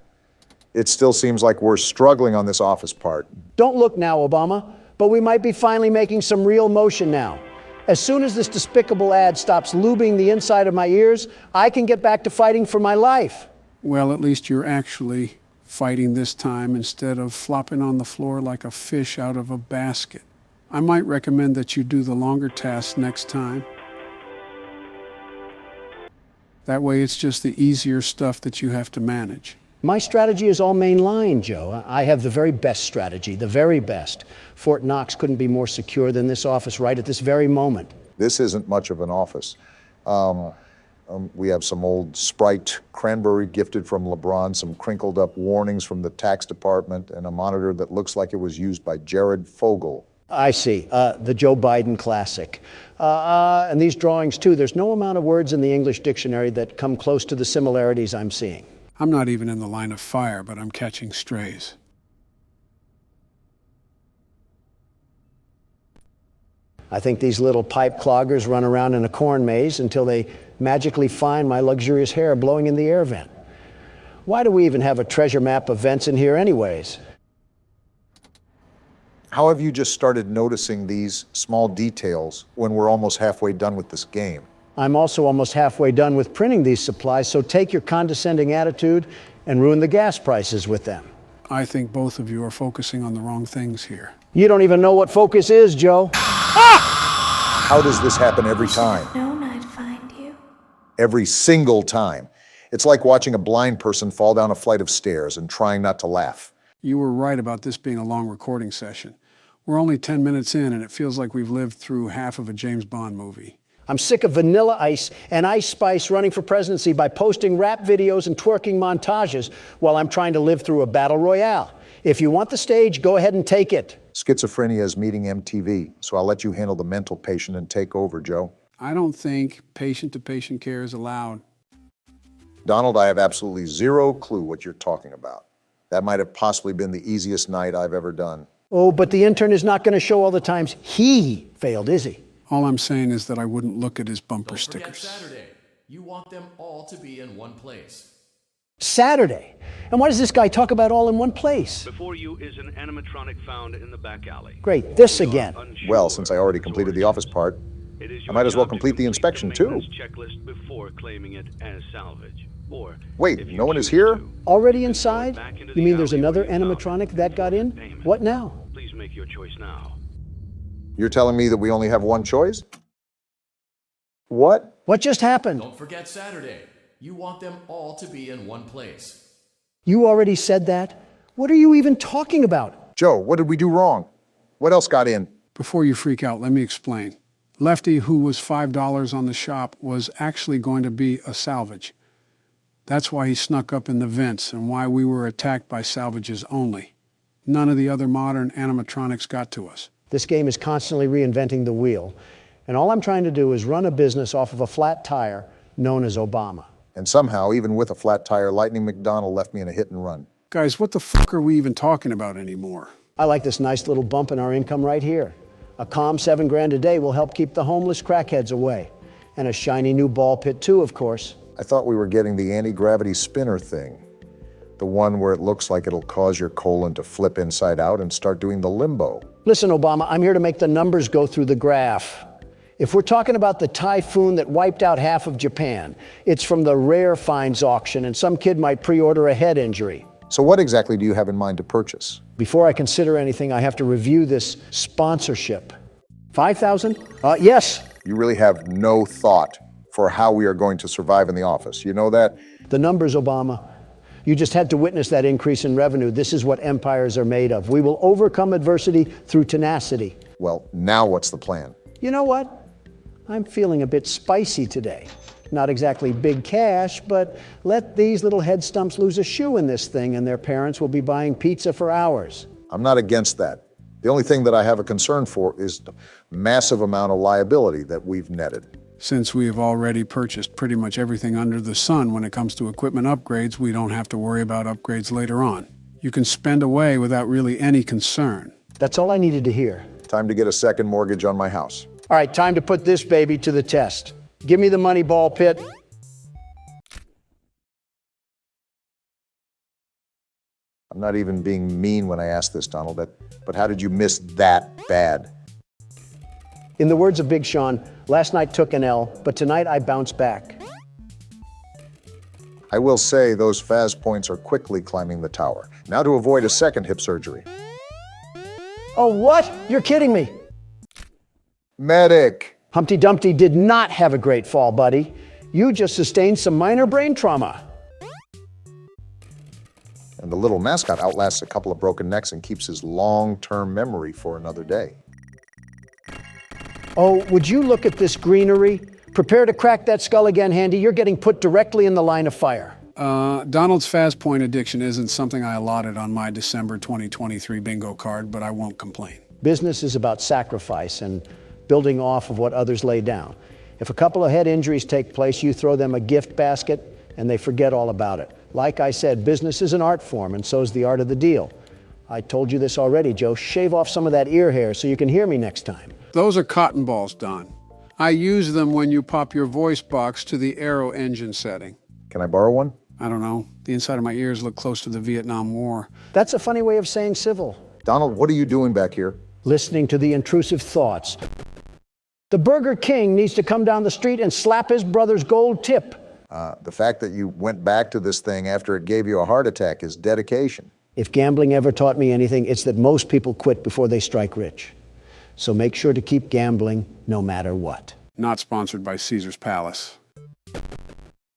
it still seems like we're struggling on this office part. Don't look now, Obama, but we might be finally making some real motion now. As soon as this despicable ad stops lubing the inside of my ears, I can get back to fighting for my life. Well, at least you're actually fighting this time instead of flopping on the floor like a fish out of a basket. I might recommend that you do the longer tasks next time. That way it's just the easier stuff that you have to manage. My strategy is all mainline, Joe. I have the very best strategy, the very best. Fort Knox couldn't be more secure than this office right at this very moment. This isn't much of an office. We have some old Sprite cranberry gifted from LeBron, some crinkled up warnings from the tax department, and a monitor that looks like it was used by Jared Fogle. I see, the Joe Biden classic. And these drawings too, there's no amount of words in the English dictionary that come close to the similarities I'm seeing. I'm not even in the line of fire, but I'm catching strays. I think these little pipe cloggers run around in a corn maze until they magically find my luxurious hair blowing in the air vent. Why do we even have a treasure map of vents in here anyways? How have you just started noticing these small details when we're almost halfway done with this game? I'm also almost halfway done with printing these supplies, so take your condescending attitude and ruin the gas prices with them. I think both of you are focusing on the wrong things here. You don't even know what focus is, Joe. How does this happen every time? Known I'd find you. Every single time. It's like watching a blind person fall down a flight of stairs and trying not to laugh. You were right about this being a long recording session. We're only 10 minutes in, and it feels like we've lived through half of a James Bond movie. I'm sick of Vanilla Ice and Ice Spice running for presidency by posting rap videos and twerking montages while I'm trying to live through a battle royale. If you want the stage, go ahead and take it. Schizophrenia is meeting MTV, so I'll let you handle the mental patient and take over, Joe. I don't think patient-to-patient care is allowed. Donald, I have absolutely zero clue what you're talking about. That might have possibly been the easiest night I've ever done. Oh, but the intern is not going to show all the times he failed, is he? All I'm saying is that I wouldn't look at his bumper Don't forget stickers. Saturday. You want them all to be in one place. Saturday. And why does this guy talk about all in one place? Before you is an animatronic found in the back alley. Great, this again. Well, since I already completed the office part, I might as well complete the inspection too. Checklist before claiming it as salvage. Or wait, no one is here? Already inside? You mean there's another animatronic that got in? What now? Please make your choice now. You're telling me that we only have one choice? What? What just happened? Don't forget Saturday. You want them all to be in one place. You already said that? What are you even talking about? Joe, what did we do wrong? What else got in? Before you freak out, let me explain. Lefty, who was $5 on the shop, was actually going to be a salvage. That's why he snuck up in the vents and why we were attacked by salvages only. None of the other modern animatronics got to us. This game is constantly reinventing the wheel, and all I'm trying to do is run a business off of a flat tire known as Obama. And somehow, even with a flat tire, Lightning McDonald left me in a hit and run. Guys, what the fuck are we even talking about anymore? I like this nice little bump in our income right here. A calm $7 a day will help keep the homeless crackheads away. And a shiny new ball pit too, of course. I thought we were getting the anti-gravity spinner thing. The one where it looks like it'll cause your colon to flip inside out and start doing the limbo. Listen, Obama, I'm here to make the numbers go through the graph. If we're talking about the typhoon that wiped out half of Japan, it's from the rare finds auction, and some kid might pre-order a head injury. So what exactly do you have in mind to purchase? Before I consider anything, I have to review this sponsorship. 5,000? Yes. You really have no thought for how we are going to survive in the office. You know that? The numbers, Obama. You just had to witness that increase in revenue. This is what empires are made of. We will overcome adversity through tenacity. Well, now what's the plan? You know what? I'm feeling a bit spicy today. Not exactly big cash, but let these little head stumps lose a shoe in this thing and their parents will be buying pizza for hours. I'm not against that. The only thing that I have a concern for is the massive amount of liability that we've netted. Since we have already purchased pretty much everything under the sun when it comes to equipment upgrades, we don't have to worry about upgrades later on. You can spend away without really any concern. That's all I needed to hear. Time to get a second mortgage on my house. All right, time to put this baby to the test. Give me the money, ball pit. I'm not even being mean when I ask this, Donald, but how did you miss that bad? In the words of Big Sean, last night took an L, but tonight I bounce back. I will say those Faz points are quickly climbing the tower. Now to avoid a second hip surgery. Oh, what? You're kidding me. Medic! Humpty Dumpty did not have a great fall, buddy. You just sustained some minor brain trauma. And the little mascot outlasts a couple of broken necks and keeps his long-term memory for another day. Oh, would you look at this greenery? Prepare to crack that skull again, Handy. You're getting put directly in the line of fire. Donald's fast point addiction isn't something I allotted on my December 2023 bingo card, but I won't complain. Business is about sacrifice and building off of what others lay down. If a couple of head injuries take place, you throw them a gift basket and they forget all about it. Like I said, business is an art form, and so is the art of the deal. I told you this already, Joe. Shave off some of that ear hair so you can hear me next time. Those are cotton balls, Don. I use them when you pop your voice box to the aero engine setting. Can I borrow one? I don't know. The inside of my ears look close to the Vietnam War. That's a funny way of saying civil. Donald, what are you doing back here? Listening to the intrusive thoughts. The Burger King needs to come down the street and slap his brother's gold tip. The fact that you went back to this thing after it gave you a heart attack is dedication. If gambling ever taught me anything, it's that most people quit before they strike rich. So make sure to keep gambling no matter what. Not sponsored by Caesar's Palace.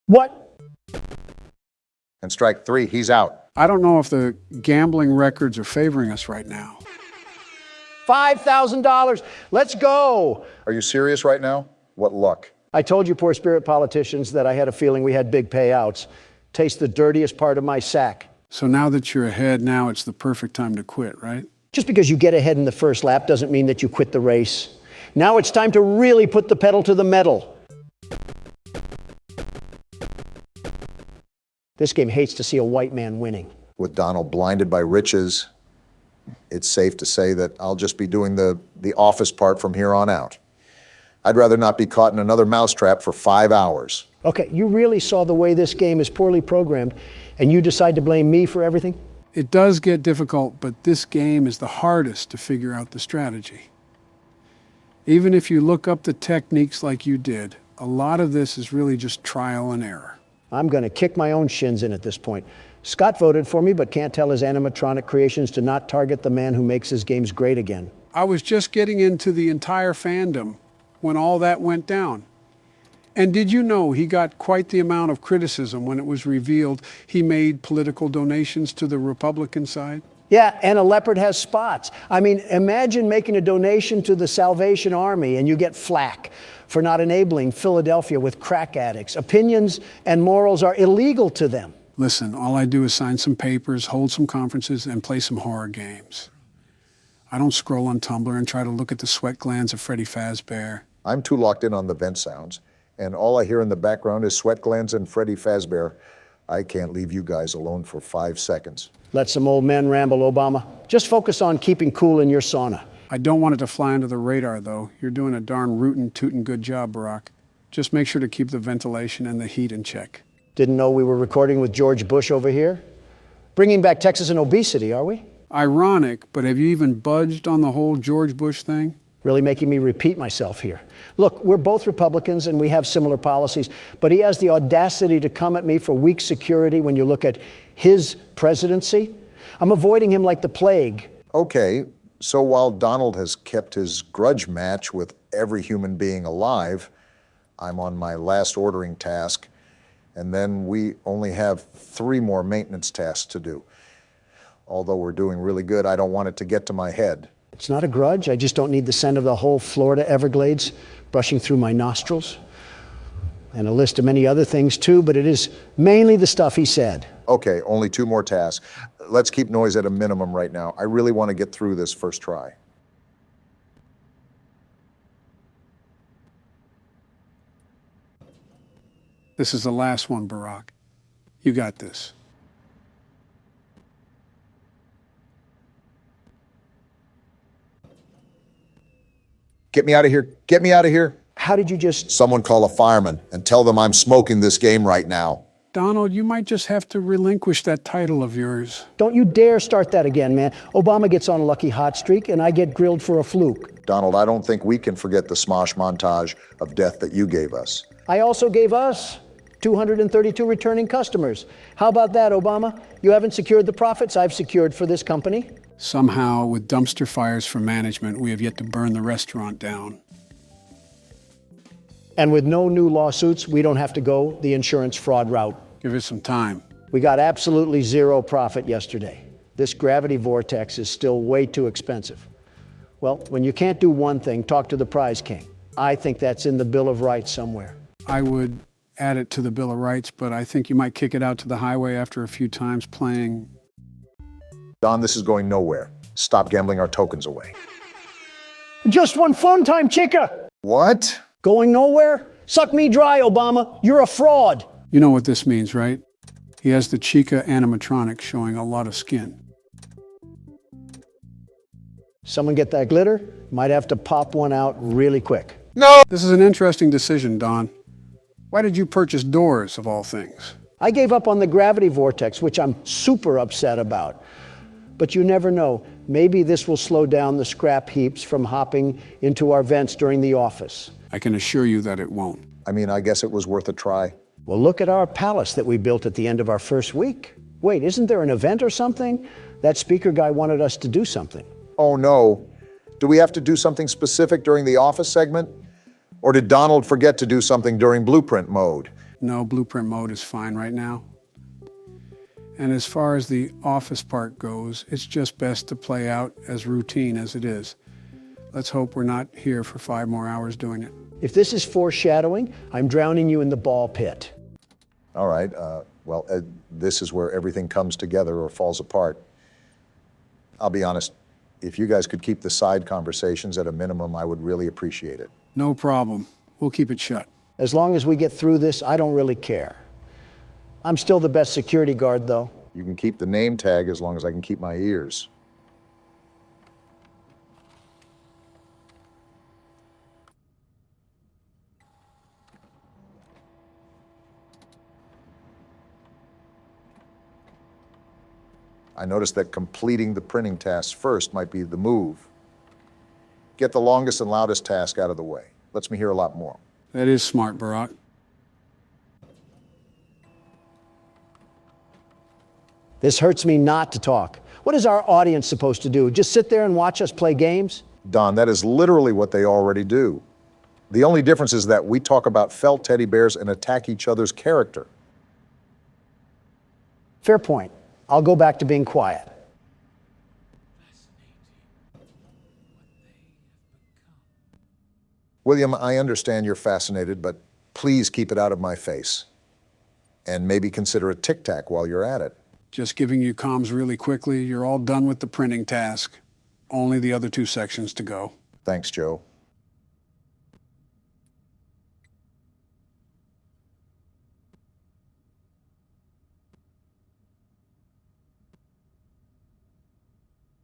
What? And strike three, he's out. I don't know if the gambling records are favoring us right now. $5,000. Let's go. Are you serious right now? What luck. I told you poor spirit politicians that I had a feeling we had big payouts. Taste the dirtiest part of my sack. So now that you're ahead, now it's the perfect time to quit, right? Just because you get ahead in the first lap doesn't mean that you quit the race. Now it's time to really put the pedal to the metal. This game hates to see a white man winning. With Donald blinded by riches, it's safe to say that I'll just be doing the office part from here on out. I'd rather not be caught in another mousetrap for 5 hours. Okay, you really saw the way this game is poorly programmed, and you decide to blame me for everything? It does get difficult, but this game is the hardest to figure out the strategy. Even if you look up the techniques like you did, a lot of this is really just trial and error. I'm going to kick my own shins in at this point. Scott voted for me, but can't tell his animatronic creations to not target the man who makes his games great again. I was just getting into the entire fandom when all that went down. And did you know he got quite the amount of criticism when it was revealed he made political donations to the Republican side? Yeah, and a leopard has spots. I mean, imagine making a donation to the Salvation Army and you get flack for not enabling Philadelphia with crack addicts. Opinions and morals are illegal to them. Listen, all I do is sign some papers, hold some conferences, and play some horror games. I don't scroll on Tumblr and try to look at the sweat glands of Freddy Fazbear. I'm too locked in on the vent sounds, and all I hear in the background is sweat glands and Freddy Fazbear. I can't leave you guys alone for 5 seconds. Let some old men ramble, Obama. Just focus on keeping cool in your sauna. I don't want it to fly under the radar, though. You're doing a darn rootin' tootin' good job, Barack. Just make sure to keep the ventilation and the heat in check. Didn't know we were recording with George Bush over here. Bringing back Texas and obesity, are we? Ironic, but have you even budged on the whole George Bush thing? Really making me repeat myself here. Look, we're both Republicans and we have similar policies, but he has the audacity to come at me for weak security when you look at his presidency. I'm avoiding him like the plague. Okay, so while Donald has kept his grudge match with every human being alive, I'm on my last ordering task, and then we only have 3 more maintenance tasks to do. Although we're doing really good, I don't want it to get to my head. It's not a grudge. I just don't need the scent of the whole Florida Everglades brushing through my nostrils. And a list of many other things too, but it is mainly the stuff he said. Okay, only 2 more tasks. Let's keep noise at a minimum right now. I really want to get through this first try. This is the last one, Barack. You got this. Get me out of here. Get me out of here. How did you just... Someone call a fireman and tell them I'm smoking this game right now. Donald, you might just have to relinquish that title of yours. Don't you dare start that again, man. Obama gets on a lucky hot streak and I get grilled for a fluke. Donald, I don't think we can forget the smosh montage of death that you gave us. I also gave us 232 returning customers. How about that, Obama? You haven't secured the profits I've secured for this company. Somehow, with dumpster fires for management, we have yet to burn the restaurant down. And with no new lawsuits, we don't have to go the insurance fraud route. Give it some time. We got absolutely 0 profit yesterday. This gravity vortex is still way too expensive. Well, when you can't do one thing, talk to the prize king. I think that's in the Bill of Rights somewhere. I would add it to the Bill of Rights, but I think you might kick it out to the highway after a few times playing. Don, this is going nowhere. Stop gambling our tokens away. Just one fun time, chica! What? Going nowhere? Suck me dry, Obama. You're a fraud. You know what this means, right? He has the Chica animatronic showing a lot of skin. Someone get that glitter? Might have to pop one out really quick. No! This is an interesting decision, Don. Why did you purchase doors, of all things? I gave up on the gravity vortex, which I'm super upset about. But you never know. Maybe this will slow down the scrap heaps from hopping into our vents during the office. I can assure you that it won't. I mean, I guess it was worth a try. Well, look at our palace that we built at the end of our first week. Wait, isn't there an event or something? That speaker guy wanted us to do something. Oh, no. Do we have to do something specific during the office segment? Or did Donald forget to do something during blueprint mode? No, blueprint mode is fine right now. And as far as the office part goes, it's just best to play out as routine as it is. Let's hope we're not here for 5 more hours doing it. If this is foreshadowing, I'm drowning you in the ball pit. All right, this is where everything comes together or falls apart. I'll be honest, if you guys could keep the side conversations at a minimum, I would really appreciate it. No problem. We'll keep it shut. As long as we get through this, I don't really care. I'm still the best security guard, though. You can keep the name tag as long as I can keep my ears. I noticed that completing the printing tasks first might be the move. Get the longest and loudest task out of the way. Lets me hear a lot more. That is smart, Barack. This hurts me not to talk. What is our audience supposed to do? Just sit there and watch us play games? Don, that is literally what they already do. The only difference is that we talk about felt teddy bears and attack each other's character. Fair point. I'll go back to being quiet. William, I understand you're fascinated, but please keep it out of my face. And maybe consider a tic-tac while you're at it. Just giving you comms really quickly. You're all done with the printing task. Only the other 2 sections to go. Thanks, Joe.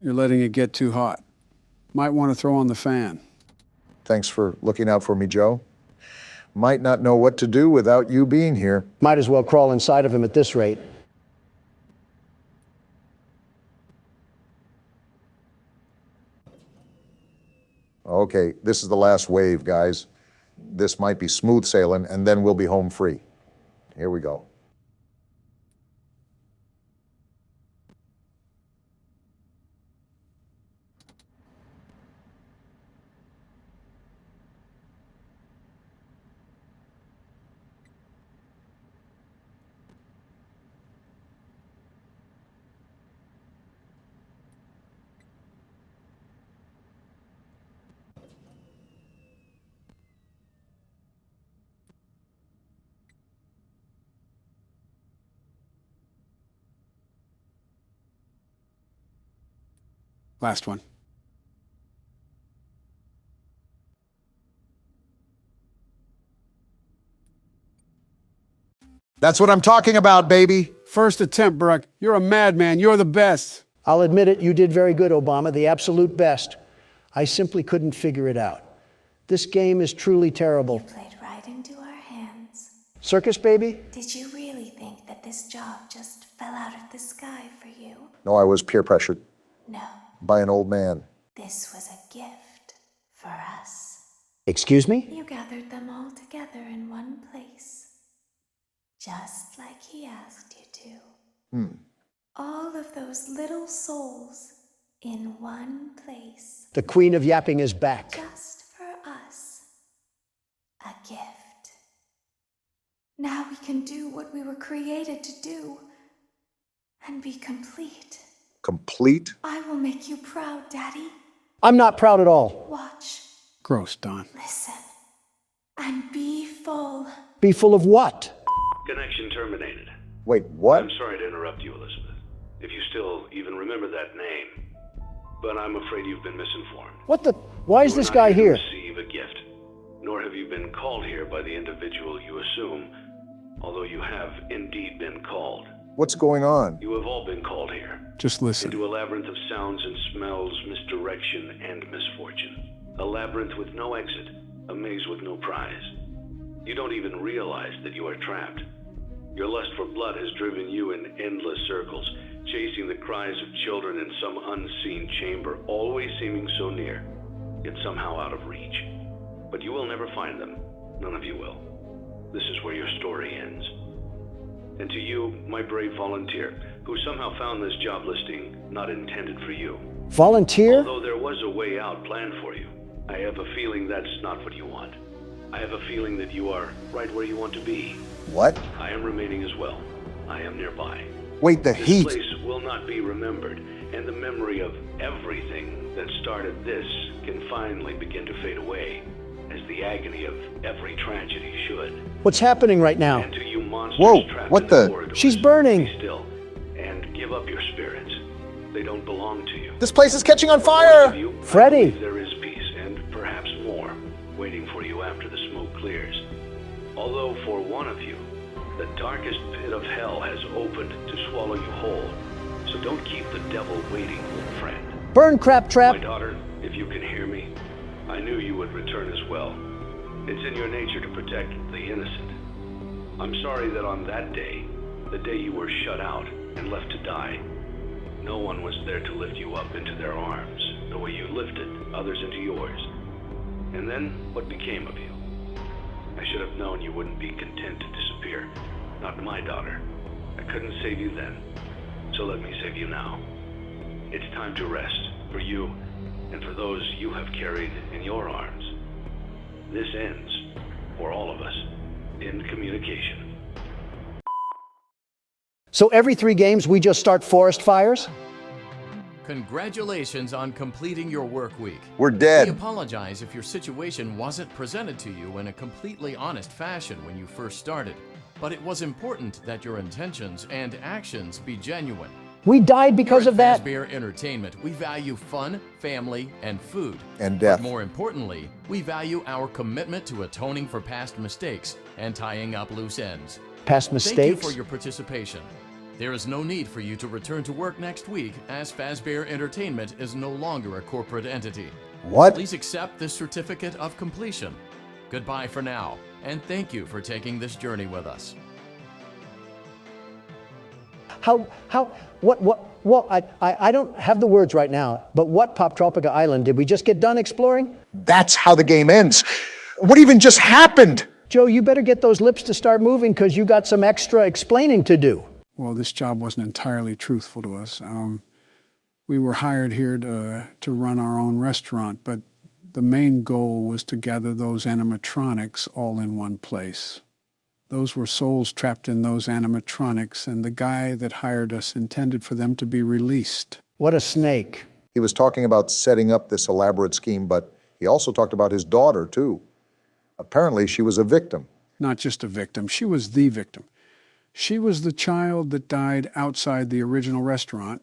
You're letting it get too hot. Might want to throw on the fan. Thanks for looking out for me, Joe. Might not know what to do without you being here. Might as well crawl inside of him at this rate. Okay, this is the last wave, guys. This might be smooth sailing, and then we'll be home free. Here we go. Last one. That's what I'm talking about, baby. First attempt, Brock. You're a madman. You're the best. I'll admit it, you did very good, Obama, the absolute best. I simply couldn't figure it out. This game is truly terrible. You played right into our hands. Circus, baby? Did you really think that this job just fell out of the sky for you? No, I was peer pressured. No. By an old man. This was a gift for us. Excuse me? You gathered them all together in one place. Just like he asked you to. All of those little souls in one place. The Queen of Yapping is back. Just for us. A gift. Now we can do what we were created to do. And be complete. Complete? I will make you proud, Daddy. I'm not proud at all. Watch. Gross, Don. Listen. And be full. Be full of what? Connection terminated. Wait, what? I'm sorry to interrupt you, Elizabeth. If you still even remember that name. But I'm afraid you've been misinformed. What the? Why is this guy here? Receive a gift. Nor have you been called here by the individual you assume, although you have indeed been called. What's going on? You have all been called here. Just listen. Into a labyrinth of sounds and smells, misdirection, and misfortune. A labyrinth with no exit, a maze with no prize. You don't even realize that you are trapped. Your lust for blood has driven you in endless circles, chasing the cries of children in some unseen chamber, always seeming so near, yet somehow out of reach. But you will never find them. None of you will. This is where your story ends. And to you, my brave volunteer, who somehow found this job listing not intended for you. Volunteer? Although there was a way out planned for you, I have a feeling that's not what you want. I have a feeling that you are right where you want to be. What? I am remaining as well. I am nearby. Wait, the heat. This place will not be remembered, and the memory of everything that started this can finally begin to fade away, as the agony of every tragedy should. What's happening right now? And to you monsters Whoa, trapped what in the? corridors, She's burning. be still, and give up your spirits. They don't belong to you. This place is catching on fire! Freddy! There is peace, and perhaps more, waiting for you after the smoke clears. Although for one of you, the darkest pit of hell has opened to swallow you whole. So don't keep the devil waiting, friend. Burn, crap trap! My daughter, if you can hear me, I knew you would return as well. It's in your nature to protect the innocent. I'm sorry that on that day, the day you were shut out and left to die, no one was there to lift you up into their arms, the way you lifted others into yours. And then, what became of you? I should have known you wouldn't be content to disappear. Not my daughter. I couldn't save you then, so let me save you now. It's time to rest, for you, and for those you have carried in your arms. This ends, for all of us, in communication. So every 3 games we just start forest fires? Congratulations on completing your work week. We're dead. We apologize if your situation wasn't presented to you in a completely honest fashion when you first started, but it was important that your intentions and actions be genuine. We died because of that. Fazbear Entertainment, we value fun, family, and food. And death. But more importantly, we value our commitment to atoning for past mistakes and tying up loose ends. Past mistakes? Thank you for your participation. There is no need for you to return to work next week, as Fazbear Entertainment is no longer a corporate entity. What? Please accept this certificate of completion. Goodbye for now, and thank you for taking this journey with us. I don't have the words right now, but what Poptropica Island did we just get done exploring? That's how the game ends. What even just happened? Joe, you better get those lips to start moving because you got some extra explaining to do. Well, this job wasn't entirely truthful to us. We were hired here to run our own restaurant, but the main goal was to gather those animatronics all in one place. Those were souls trapped in those animatronics, and the guy that hired us intended for them to be released. What a snake. He was talking about setting up this elaborate scheme, but he also talked about his daughter, too. Apparently, she was a victim. Not just a victim, she was the victim. She was the child that died outside the original restaurant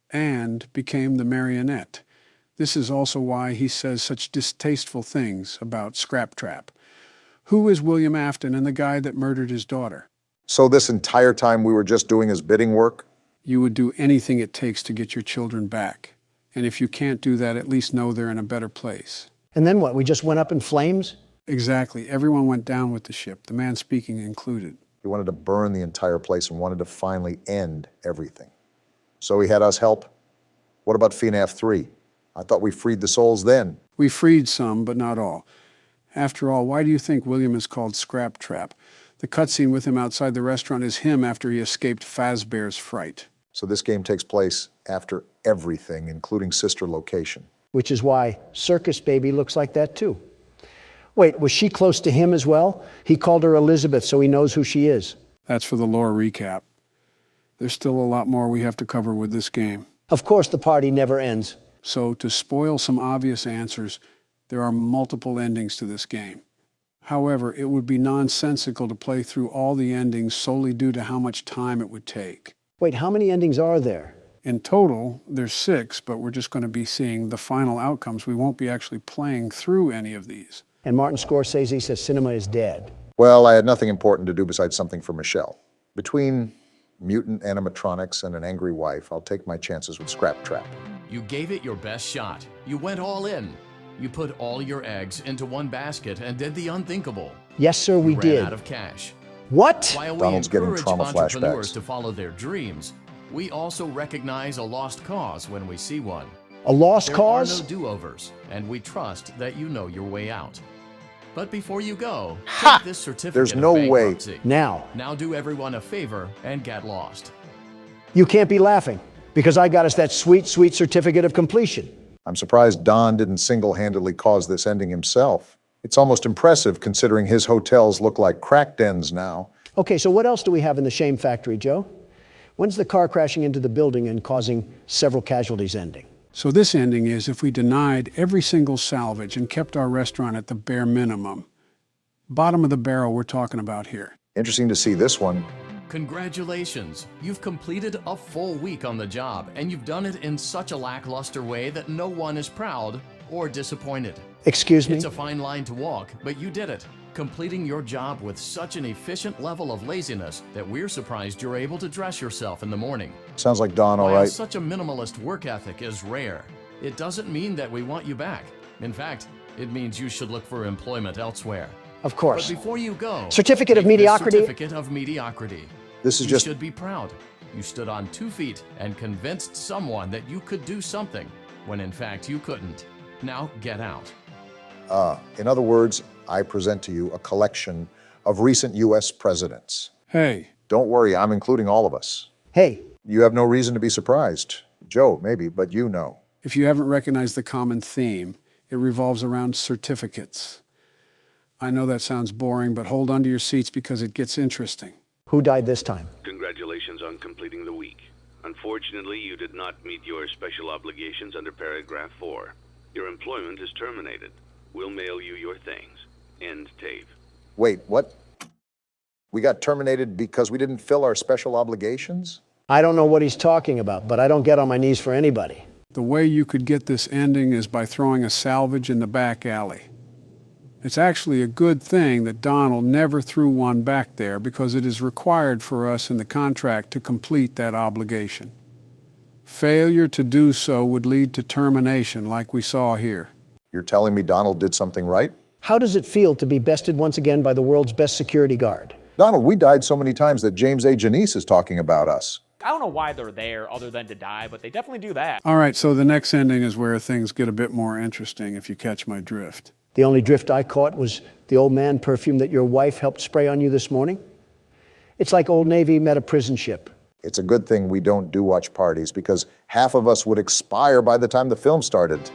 and became the marionette. This is also why he says such distasteful things about Scrap Trap. Who is William Afton and the guy that murdered his daughter? So this entire time we were just doing his bidding work? You would do anything it takes to get your children back. And if you can't do that, at least know they're in a better place. And then what, we just went up in flames? Exactly. Everyone went down with the ship, the man speaking included. He wanted to burn the entire place and wanted to finally end everything. So he had us help? What about FNAF 3? I thought we freed the souls then. We freed some, but not all. After all, why do you think William is called Scrap Trap? The cutscene with him outside the restaurant is him after he escaped Fazbear's fright. So this game takes place after everything, including sister location. Which is why Circus Baby looks like that too. Wait, was she close to him as well? He called her Elizabeth, so he knows who she is. That's for the lore recap. There's still a lot more we have to cover with this game. Of course, the party never ends. So to spoil some obvious answers, there are multiple endings to this game. However, it would be nonsensical to play through all the endings solely due to how much time it would take. Wait, how many endings are there? In total, there's 6, but we're just going to be seeing the final outcomes. We won't be actually playing through any of these. And Martin Scorsese says cinema is dead. Well, I had nothing important to do besides something for Michelle. Between mutant animatronics and an angry wife, I'll take my chances with Scrap Trap. You gave it your best shot. You went all in. You put all your eggs into one basket and did the unthinkable. Yes, sir, we ran did. Out of cash. What? While Donald's we getting encourage trauma entrepreneurs flashbacks. to follow their dreams, we also recognize a lost cause when we see one. A lost cause? There are no do-overs, and we trust that you know your way out. But before you go, take this certificate There's of no way. bankruptcy. Now do everyone a favor and get lost. You can't be laughing, because I got us that sweet, sweet certificate of completion. I'm surprised Don didn't single-handedly cause this ending himself. It's almost impressive considering his hotels look like crack dens now. Okay, so what else do we have in the shame factory, Joe? When's the car crashing into the building and causing several casualties ending? So this ending is if we denied every single salvage and kept our restaurant at the bare minimum. Bottom of the barrel we're talking about here. Interesting to see this one. Congratulations! You've completed a full week on the job, and you've done it in such a lackluster way that no one is proud or disappointed. Excuse me? It's a fine line to walk, but you did it, completing your job with such an efficient level of laziness that we're surprised you're able to dress yourself in the morning. Sounds like Don, all While right. such a minimalist work ethic is rare, it doesn't mean that we want you back. In fact, it means you should look for employment elsewhere. Of course. But before you go, Certificate of take this mediocrity? Certificate of mediocrity. This is You just... should be proud. You stood on 2 feet and convinced someone that you could do something, when in fact you couldn't. Now get out. In other words, I present to you a collection of recent U.S. presidents. Hey. Don't worry, I'm including all of us. Hey. You have no reason to be surprised. Joe, maybe, but you know. If you haven't recognized the common theme, it revolves around certificates. I know that sounds boring, but hold on to your seats because it gets interesting. Who died this time? Congratulations on completing the week. Unfortunately, you did not meet your special obligations under paragraph 4. Your employment is terminated. We'll mail you your things. End tape. Wait, what? We got terminated because we didn't fill our special obligations? I don't know what he's talking about, but I don't get on my knees for anybody. The way you could get this ending is by throwing a salvage in the back alley. It's actually a good thing that Donald never threw one back there because it is required for us in the contract to complete that obligation. Failure to do so would lead to termination like we saw here. You're telling me Donald did something right? How does it feel to be bested once again by the world's best security guard? Donald, we died so many times that James A. Janice is talking about us. I don't know why they're there other than to die, but they definitely do that. All right, so the next ending is where things get a bit more interesting, if you catch my drift. The only drift I caught was the Old Man perfume that your wife helped spray on you this morning. It's like Old Navy met a prison ship. It's a good thing we don't do watch parties because half of us would expire by the time the film started.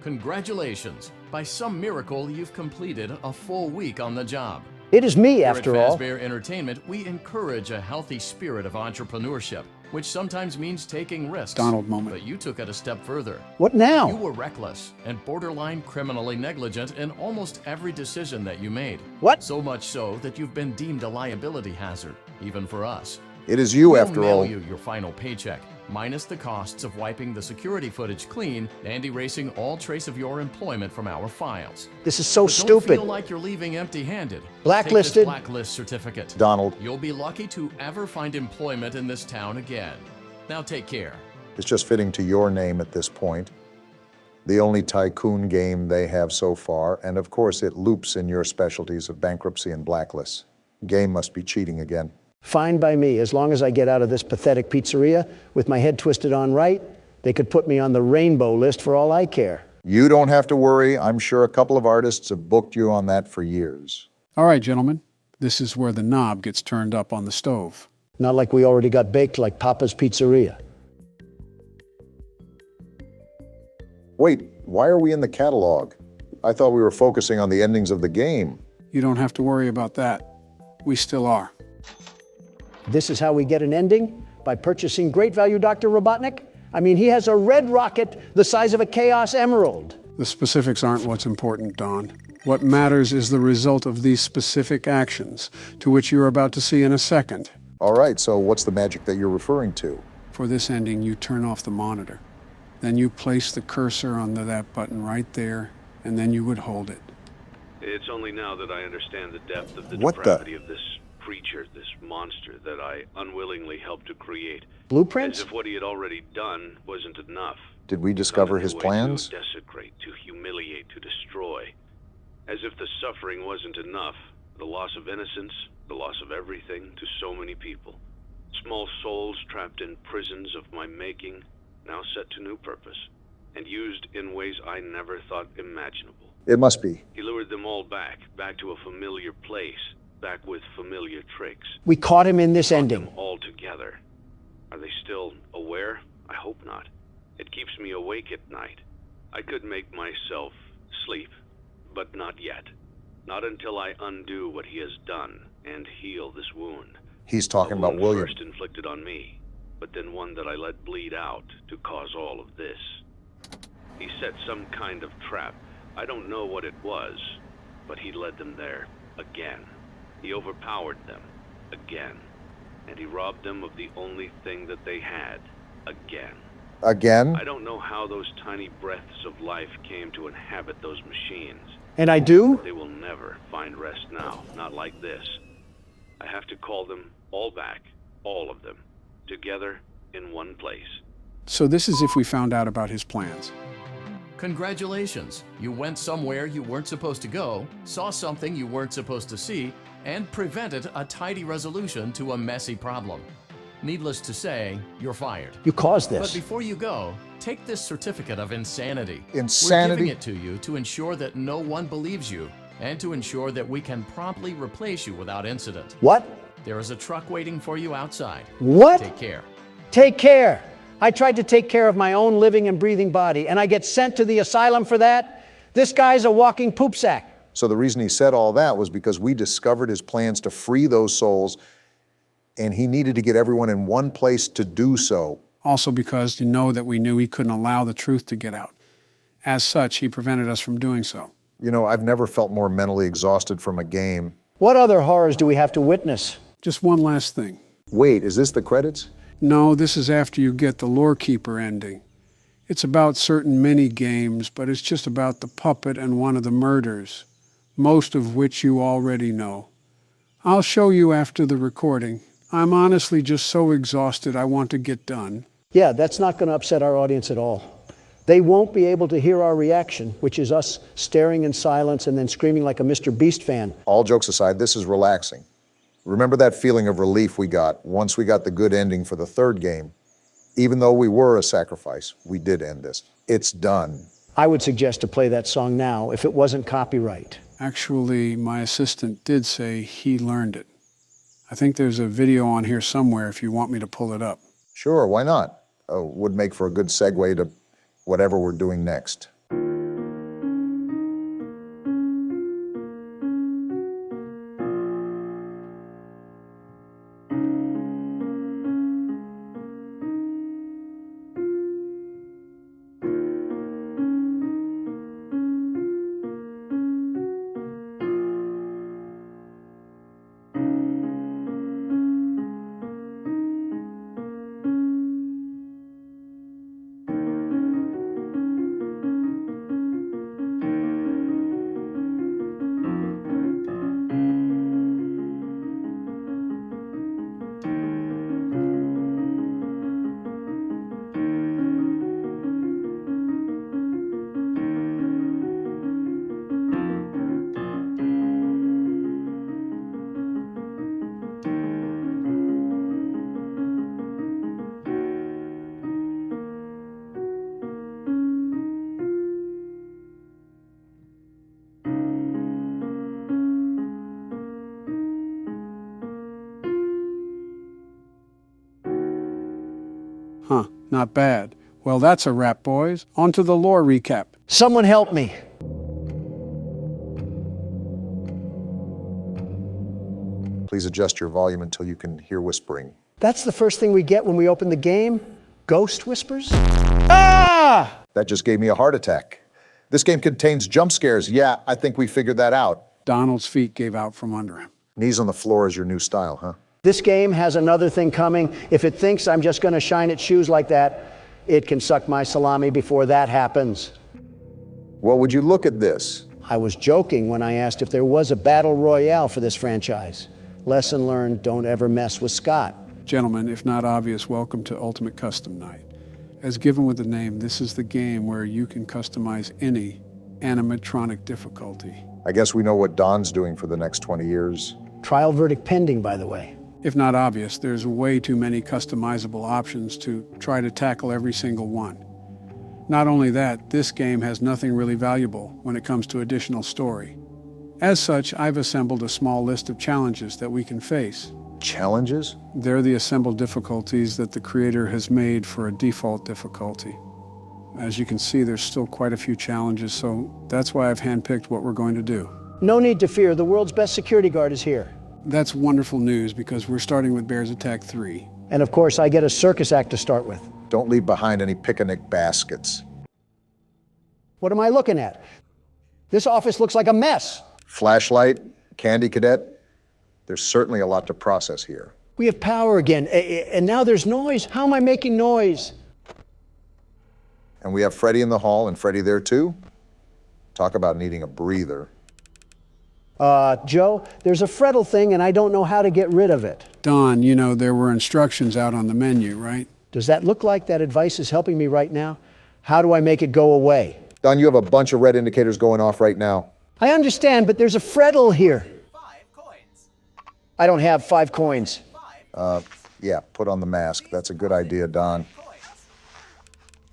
Congratulations. By some miracle, you've completed a full week on the job. It is me, Here after at all. Fazbear Entertainment, we encourage a healthy spirit of entrepreneurship, which sometimes means taking risks. Donald moment. But you took it a step further. What now? You were reckless and borderline criminally negligent in almost every decision that you made. What? So much so that you've been deemed a liability hazard, even for us. It is you, We'll after mail all. you your final paycheck, minus the costs of wiping the security footage clean and erasing all trace of your employment from our files. This is so But stupid. Don't feel like you're leaving empty-handed. Blacklisted. Take this blacklist certificate. Donald. You'll be lucky to ever find employment in this town again. Now take care. It's just fitting to your name at this point. The only tycoon game they have so far, and of course it loops in your specialties of bankruptcy and blacklists. Game must be cheating again. Fine by me, as long as I get out of this pathetic pizzeria with my head twisted on right. They could put me on the rainbow list for all I care. You don't have to worry. I'm sure a couple of artists have booked you on that for years. All right, gentlemen, this is where the knob gets turned up on the stove. Not like we already got baked like Papa's Pizzeria. Wait, why are we in the catalog? I thought we were focusing on the endings of the game. You don't have to worry about that. We still are. This is how we get an ending? By purchasing great value Dr. Robotnik? I mean, he has a red rocket the size of a Chaos Emerald. The specifics aren't what's important, Don. What matters is the result of these specific actions, to which you're about to see in a second. All right, so what's the magic that you're referring to? For this ending, you turn off the monitor. Then you place the cursor under that button right there, and then you would hold it. It's only now that I understand the depth of the What the- depravity of this creature, this monster that I unwillingly helped to create. Blueprints? As if what he had already done wasn't enough. Did we discover his plans? To desecrate, to humiliate, to destroy. As if the suffering wasn't enough, the loss of innocence, the loss of everything to so many people. Small souls trapped in prisons of my making, now set to new purpose, and used in ways I never thought imaginable. It must be. He lured them all back to a familiar place, back with familiar tricks. We caught him in this ending. All together. Are they still aware? I hope not. It keeps me awake at night. I could make myself sleep, but not yet. Not until I undo what he has done and heal this wound. He's talking A about wound William. first inflicted on me, but then one that I let bleed out to cause all of this. He set some kind of trap. I don't know what it was, but he led them there again. He overpowered them again, and he robbed them of the only thing that they had again. Again? I don't know how those tiny breaths of life came to inhabit those machines. And I do? They will never find rest now, not like this. I have to call them all back, all of them, together in one place. So this is if we found out about his plans. Congratulations! You went somewhere you weren't supposed to go, saw something you weren't supposed to see, and prevented a tidy resolution to a messy problem. Needless to say, you're fired. You caused this. But before you go, take this certificate of insanity. Insanity? We're giving it to you to ensure that no one believes you, and to ensure that we can promptly replace you without incident. What? There is a truck waiting for you outside. What? Take care. Take care. I tried to take care of my own living and breathing body, and I get sent to the asylum for that? This guy's a walking poop sack. So the reason he said all that was because we discovered his plans to free those souls And he needed to get everyone in one place to do so. Also because you know that we knew he couldn't allow the truth to get out. As such, he prevented us from doing so. You know, I've never felt more mentally exhausted from a game. What other horrors do we have to witness? Just one last thing. Wait, is this the credits? No, this is after you get the Lore Keeper ending. It's about certain mini-games, but it's just about the puppet and one of the murders, most of which you already know. I'll show you after the recording. I'm honestly just so exhausted I want to get done. Yeah, that's not going to upset our audience at all. They won't be able to hear our reaction, which is us staring in silence and then screaming like a Mr. Beast fan. All jokes aside, this is relaxing. Remember that feeling of relief we got once we got the good ending for the third game? Even though we were a sacrifice, we did end this. It's done. I would suggest to play that song now if it wasn't copyright. Actually, my assistant did say he learned it. I think there's a video on here somewhere if you want me to pull it up. Sure, why not? Would make for a good segue to whatever we're doing next. Huh, not bad. Well, that's a wrap, boys. On to the lore recap. Someone help me. Please adjust your volume until you can hear whispering. That's the first thing we get when we open the game? Ghost whispers? Ah! That just gave me a heart attack. This game contains jump scares. Yeah, I think we figured that out. Donald's feet gave out from under him. Knees on the floor is your new style, huh? This game has another thing coming. If it thinks I'm just going to shine its shoes like that, it can suck my salami before that happens. Well, would you look at this? I was joking when I asked if there was a battle royale for this franchise. Lesson learned, don't ever mess with Scott. Gentlemen, if not obvious, welcome to Ultimate Custom Night. As given with the name, this is the game where you can customize any animatronic difficulty. I guess we know what Don's doing for the next 20 years. Trial verdict pending, by the way. If not obvious, there's way too many customizable options to try to tackle every single one. Not only that, this game has nothing really valuable when it comes to additional story. As such, I've assembled a small list of challenges that we can face. Challenges? They're the assembled difficulties that the creator has made for a default difficulty. As you can see, there's still quite a few challenges, so that's why I've handpicked what we're going to do. No need to fear, the world's best security guard is here. That's wonderful news because we're starting with Bears Attack 3. And of course, I get a circus act to start with. Don't leave behind any picnic baskets. What am I looking at? This office looks like a mess. Flashlight, Candy Cadet. There's certainly a lot to process here. We have power again, and now there's noise. How am I making noise? And we have Freddy in the hall, and Freddy there too. Talk about needing a breather. Joe, there's a Freddle thing, and I don't know how to get rid of it. Don, you know there were instructions out on the menu, right? Does that look like that advice is helping me right now? How do I make it go away? Don, you have a bunch of red indicators going off right now. I understand, but there's a Freddle here. 5 coins. I don't have 5 coins. Yeah, put on the mask. That's a good idea, Don.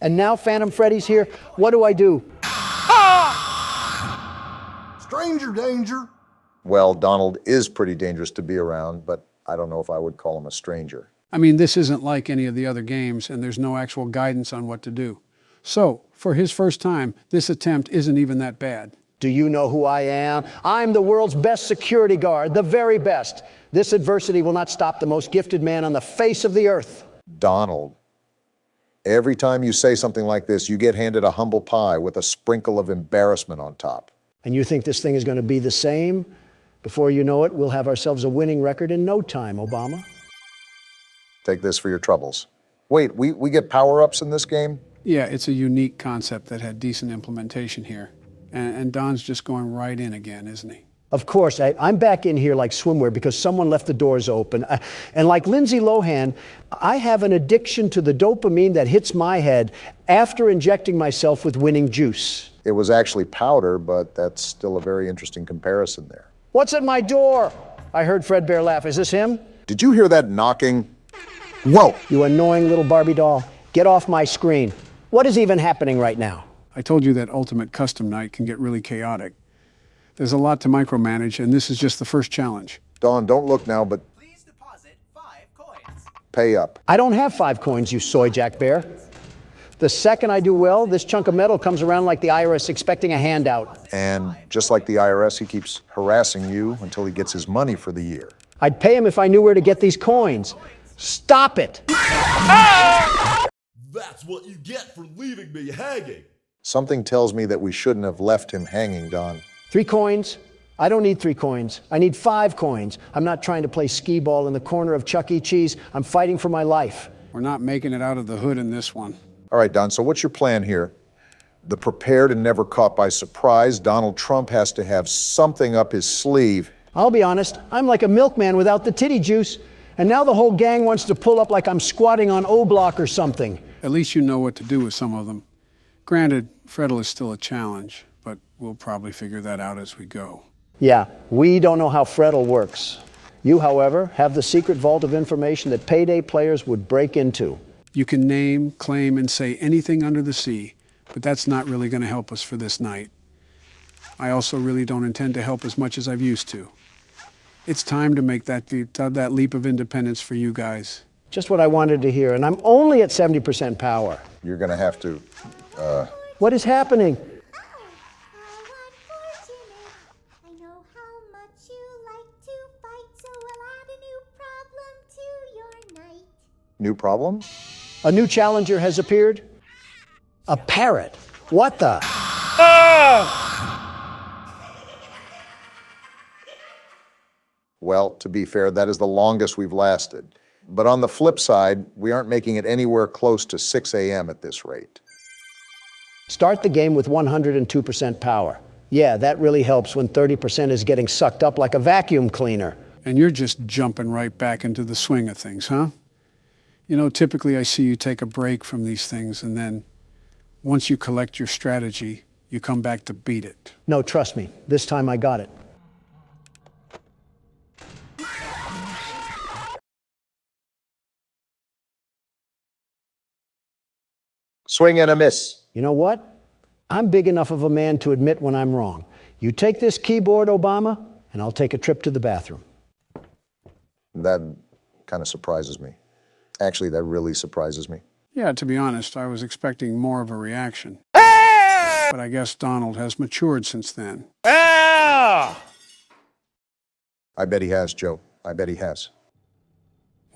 And now Phantom Freddy's here. What do I do? Stranger danger. Well, Donald is pretty dangerous to be around, but I don't know if I would call him a stranger. I mean, this isn't like any of the other games, and there's no actual guidance on what to do. So, for his first time, this attempt isn't even that bad. Do you know who I am? I'm the world's best security guard, the very best. This adversity will not stop the most gifted man on the face of the earth. Donald, every time you say something like this, you get handed a humble pie with a sprinkle of embarrassment on top. And you think this thing is going to be the same? Before you know it, we'll have ourselves a winning record in no time, Obama. Take this for your troubles. Wait, we get power-ups in this game? Yeah, it's a unique concept that had decent implementation here. And Don's just going right in again, isn't he? Of course, I'm back in here like swimwear because someone left the doors open. And like Lindsay Lohan, I have an addiction to the dopamine that hits my head after injecting myself with winning juice. It was actually powder, but that's still a very interesting comparison there. What's at my door? I heard Fred Bear laugh. Is this him? Did you hear that knocking? Whoa! You annoying little Barbie doll. Get off my screen. What is even happening right now? I told you that Ultimate Custom Night can get really chaotic. There's a lot to micromanage, and this is just the first challenge. Dawn, don't look now, but Please deposit 5 coins. pay up. I don't have 5 coins, you soy Jack Bear. The second I do well, this chunk of metal comes around like the IRS expecting a handout. And just like the IRS, he keeps harassing you until he gets his money for the year. I'd pay him if I knew where to get these coins. Stop it! That's what you get for leaving me hanging. Something tells me that we shouldn't have left him hanging, Don. 3 coins? I don't need 3 coins. I need 5 coins. I'm not trying to play skee ball in the corner of Chuck E. Cheese. I'm fighting for my life. We're not making it out of the hood in this one. All right, Don, so what's your plan here? The prepared and never caught by surprise, Donald Trump has to have something up his sleeve. I'll be honest, I'm like a milkman without the titty juice, and now the whole gang wants to pull up like I'm squatting on O-Block or something. At least you know what to do with some of them. Granted, Freddy is still a challenge, but we'll probably figure that out as we go. Yeah, we don't know how Fred'll works. You, however, have the secret vault of information that payday players would break into. You can name, claim, and say anything under the sea, but that's not really going to help us for this night. I also really don't intend to help as much as I've used to. It's time to make that leap of independence for you guys. Just what I wanted to hear, and I'm only at 70% power. You're going to have to, What is happening? I know how much you like to fight, so we'll add a new problem to your night. New problem? A new challenger has appeared? A parrot. What the? Well, to be fair, that is the longest we've lasted. But on the flip side, we aren't making it anywhere close to 6 a.m. at this rate. Start the game with 102% power. Yeah, that really helps when 30% is getting sucked up like a vacuum cleaner. And you're just jumping right back into the swing of things, huh? You know, typically I see you take a break from these things, and then once you collect your strategy, you come back to beat it. No, trust me, this time I got it. Swing and a miss. You know what? I'm big enough of a man to admit when I'm wrong. You take this keyboard, Obama, and I'll take a trip to the bathroom. That kind of surprises me. Actually, that really surprises me. Yeah, to be honest, I was expecting more of a reaction. But I guess Donald has matured since then. I bet he has, Joe. I bet he has.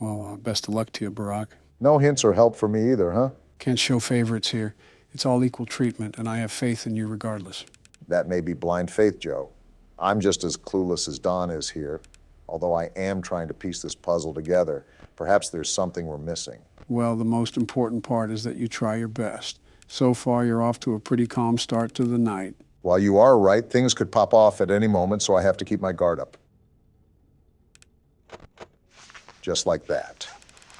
Well, best of luck to you, Barack. No hints or help for me either, huh? Can't show favorites here. It's all equal treatment, and I have faith in you regardless. That may be blind faith, Joe. I'm just as clueless as Don is here, although I am trying to piece this puzzle together. Perhaps there's something we're missing. Well, the most important part is that you try your best. So far, you're off to a pretty calm start to the night. While you are right, things could pop off at any moment, so I have to keep my guard up. Just like that.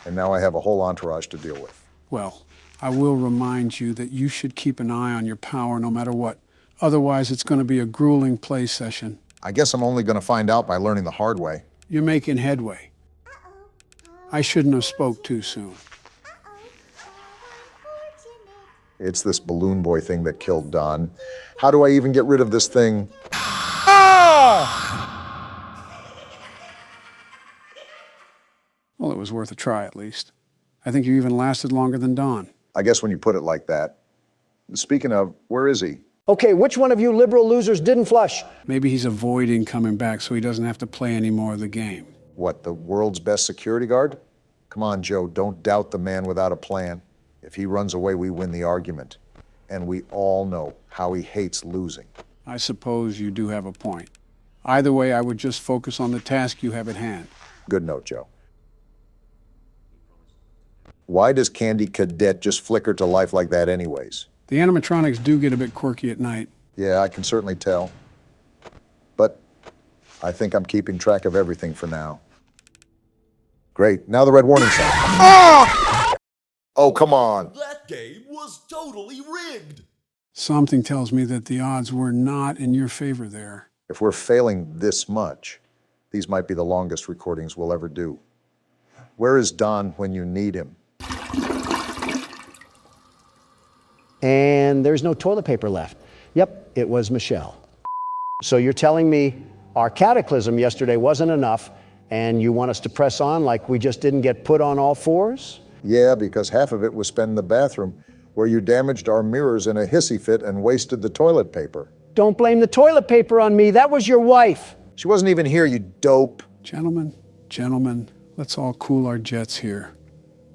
And now I have a whole entourage to deal with. Well, I will remind you that you should keep an eye on your power no matter what. Otherwise, it's going to be a grueling play session. I guess I'm only going to find out by learning the hard way. You're making headway. I shouldn't have spoke too soon. It's this balloon boy thing that killed Don. How do I even get rid of this thing? Well, it was worth a try, at least. I think you even lasted longer than Don. I guess when you put it like that. Speaking of, where is he? Okay, which one of you liberal losers didn't flush? Maybe he's avoiding coming back so he doesn't have to play any more of the game. What, the world's best security guard? Come on, Joe, don't doubt the man without a plan. If he runs away, we win the argument. And we all know how he hates losing. I suppose you do have a point. Either way, I would just focus on the task you have at hand. Good note, Joe. Why does Candy Cadet just flicker to life like that anyways? The animatronics do get a bit quirky at night. Yeah, I can certainly tell. But I think I'm keeping track of everything for now. Great, now the red warning sign. Ah! Oh, come on. That game was totally rigged. Something tells me that the odds were not in your favor there. If we're failing this much, these might be the longest recordings we'll ever do. Where is Don when you need him? And there's no toilet paper left. Yep, it was Michelle. So you're telling me our cataclysm yesterday wasn't enough, and you want us to press on like we just didn't get put on all fours? Yeah, because half of it was spent in the bathroom, where you damaged our mirrors in a hissy fit and wasted the toilet paper. Don't blame the toilet paper on me. That was your wife. She wasn't even here, you dope. Gentlemen, let's all cool our jets here.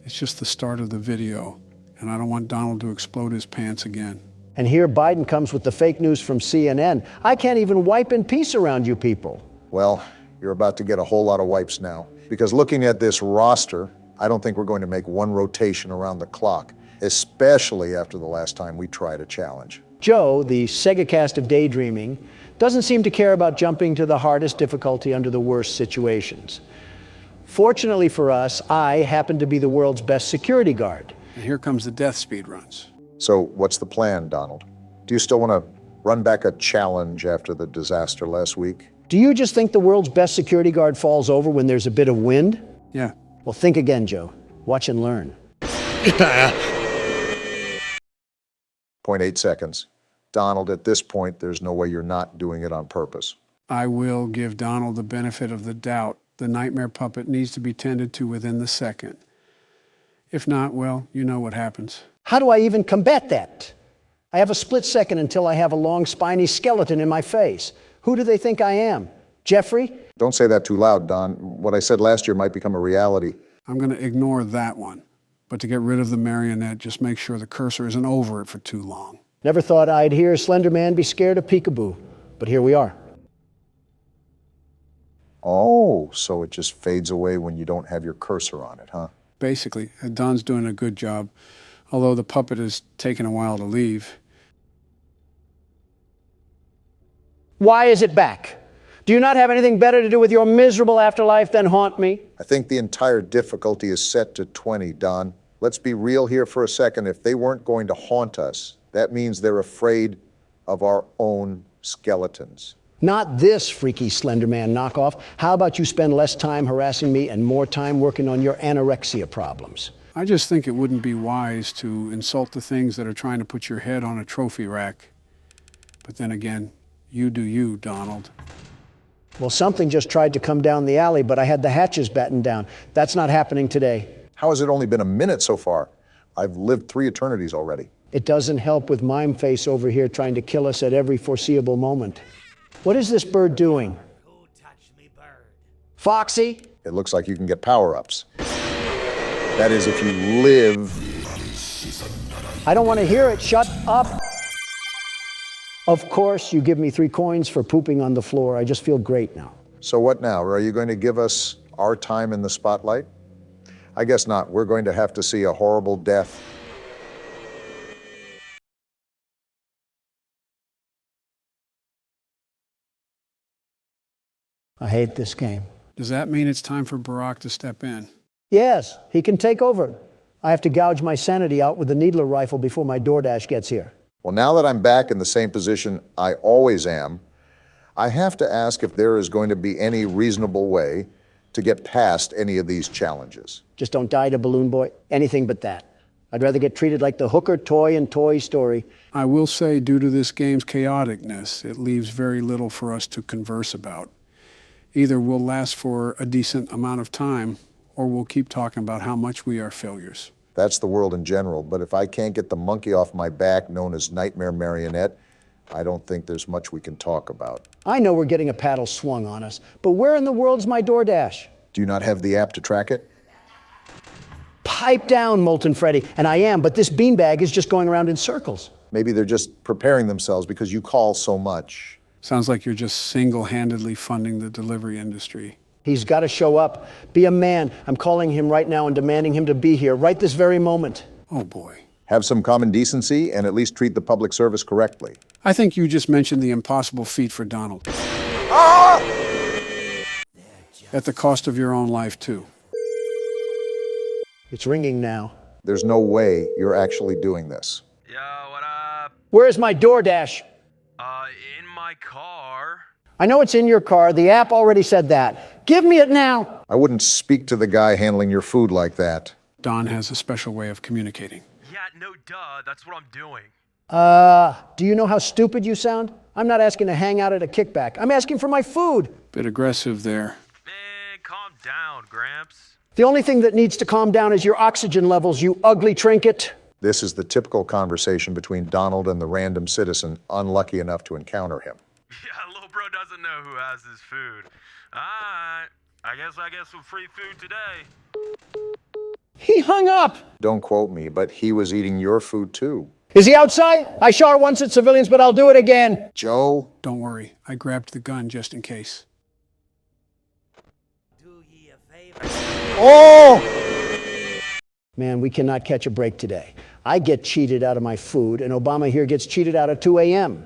It's just the start of the video, and I don't want Donald to explode his pants again. And here Biden comes with the fake news from CNN. I can't even wipe in peace around you people. Well, you're about to get a whole lot of wipes now. Because looking at this roster, I don't think we're going to make one rotation around the clock, especially after the last time we tried a challenge. Joe, the Sega cast of daydreaming, doesn't seem to care about jumping to the hardest difficulty under the worst situations. Fortunately for us, I happen to be the world's best security guard. And here comes the death speed runs. So what's the plan, Donald? Do you still want to run back a challenge after the disaster last week? Do you just think the world's best security guard falls over when there's a bit of wind? Yeah. Well, think again, Joe. Watch and learn. 0.8 seconds. Donald, at this point, there's no way you're not doing it on purpose. I will give Donald the benefit of the doubt. The nightmare puppet needs to be tended to within the second. If not, well, you know what happens. How do I even combat that? I have a split second until I have a long, spiny skeleton in my face. Who do they think I am? Jeffrey? Don't say that too loud, Don. What I said last year might become a reality. I'm going to ignore that one. But to get rid of the marionette, just make sure the cursor isn't over it for too long. Never thought I'd hear Slender Man be scared of peekaboo, but here we are. Oh, so it just fades away when you don't have your cursor on it, huh? Basically, Don's doing a good job, although the puppet has taken a while to leave. Why is it back? Do you not have anything better to do with your miserable afterlife than haunt me? I think the entire difficulty is set to 20, Don. Let's be real here for a second. If they weren't going to haunt us, that means they're afraid of our own skeletons. Not this freaky Slender Man knockoff. How about you spend less time harassing me and more time working on your anorexia problems? I just think it wouldn't be wise to insult the things that are trying to put your head on a trophy rack. But then again, you do you, Donald. Well, something just tried to come down the alley, but I had the hatches battened down. That's not happening today. How has it only been a minute so far? I've lived 3 eternities already. It doesn't help with Mime Face over here trying to kill us at every foreseeable moment. What is this bird doing? Who touched me, bird? Foxy? It looks like you can get power-ups. That is, if you live. I don't want to hear it. Shut up. Of course, you give me 3 coins for pooping on the floor. I just feel great now. So what now? Are you going to give us our time in the spotlight? I guess not. We're going to have to see a horrible death. I hate this game. Does that mean it's time for Barack to step in? Yes, he can take over. I have to gouge my sanity out with the needler rifle before my DoorDash gets here. Well, now that I'm back in the same position I always am, I have to ask if there is going to be any reasonable way to get past any of these challenges. Just don't die to Balloon Boy. Anything but that. I'd rather get treated like the hooker toy in Toy Story. I will say, due to this game's chaoticness, it leaves very little for us to converse about. Either we'll last for a decent amount of time, or we'll keep talking about how much we are failures. That's the world in general, but if I can't get the monkey off my back known as Nightmare Marionette, I don't think there's much we can talk about. I know we're getting a paddle swung on us, but where in the world's my DoorDash? Do you not have the app to track it? Pipe down, Molten Freddy. And I am, but this beanbag is just going around in circles. Maybe they're just preparing themselves because you call so much. Sounds like you're just single-handedly funding the delivery industry. He's got to show up. Be a man. I'm calling him right now and demanding him to be here right this very moment. Oh, boy. Have some common decency and at least treat the public service correctly. I think you just mentioned the impossible feat for Donald. Ah! At the cost of your own life, too. It's ringing now. There's no way you're actually doing this. Yo, what up? Where's my DoorDash? In my car. I know it's in your car. The app already said that. Give me it now. I wouldn't speak to the guy handling your food like that. Don has a special way of communicating. Yeah, no duh. That's what I'm doing. Do you know how stupid you sound? I'm not asking to hang out at a kickback. I'm asking for my food. Bit aggressive there. Man, calm down, Gramps. The only thing that needs to calm down is your oxygen levels, you ugly trinket. This is the typical conversation between Donald and the random citizen unlucky enough to encounter him. Yeah, little bro doesn't know who has his food. Alright, I guess I get some free food today. He hung up. Don't quote me, but he was eating your food too. Is he outside? I shot once at civilians, but I'll do it again. Joe? Don't worry. I grabbed the gun just in case. Oh! Man, we cannot catch a break today. I get cheated out of my food, and Obama here gets cheated out at 2 a.m.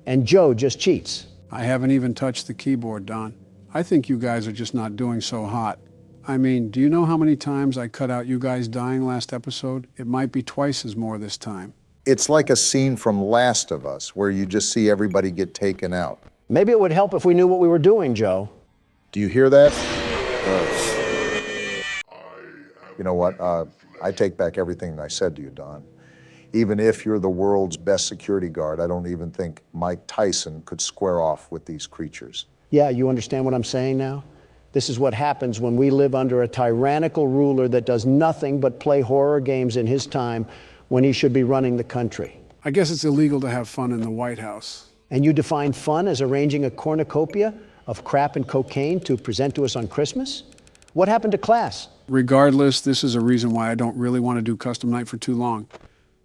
And Joe just cheats. I haven't even touched the keyboard, Don. I think you guys are just not doing so hot. I mean, do you know how many times I cut out you guys dying last episode? It might be twice as more this time. It's like a scene from Last of Us, where you just see everybody get taken out. Maybe it would help if we knew what we were doing, Joe. Do you hear that? You know what? I take back everything I said to you, Don. Even if you're the world's best security guard, I don't even think Mike Tyson could square off with these creatures. Yeah, you understand what I'm saying now? This is what happens when we live under a tyrannical ruler that does nothing but play horror games in his time when he should be running the country. I guess it's illegal to have fun in the White House. And you define fun as arranging a cornucopia of crap and cocaine to present to us on Christmas? What happened to class? Regardless, this is a reason why I don't really want to do custom night for too long.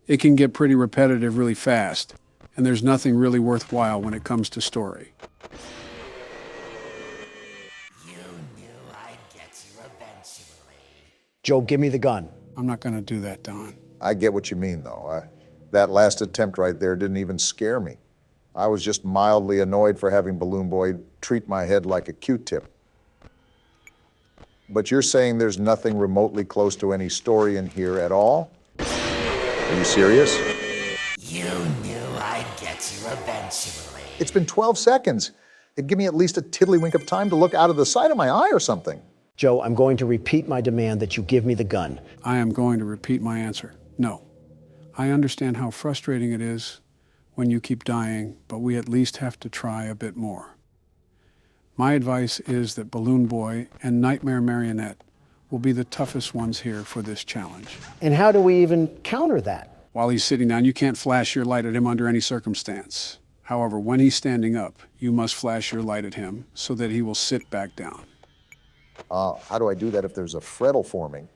It can get pretty repetitive really fast, and there's nothing really worthwhile when it comes to story. You knew I'd get you eventually. Joe, give me the gun. I'm not going to do that, Don. I get what you mean, though. That last attempt right there didn't even scare me. I was just mildly annoyed for having Balloon Boy treat my head like a Q-tip. But you're saying there's nothing remotely close to any story in here at all? Are you serious? You knew I'd get you eventually. It's been 12 seconds. It'd give me at least a tiddlywink of time to look out of the side of my eye or something. Joe, I'm going to repeat my demand that you give me the gun. I am going to repeat my answer. No. I understand how frustrating it is when you keep dying, but we at least have to try a bit more. My advice is that Balloon Boy and Nightmare Marionette will be the toughest ones here for this challenge. And how do we even counter that? While he's sitting down, you can't flash your light at him under any circumstance. However, when he's standing up, you must flash your light at him so that he will sit back down. How do I do that if there's a freddle forming?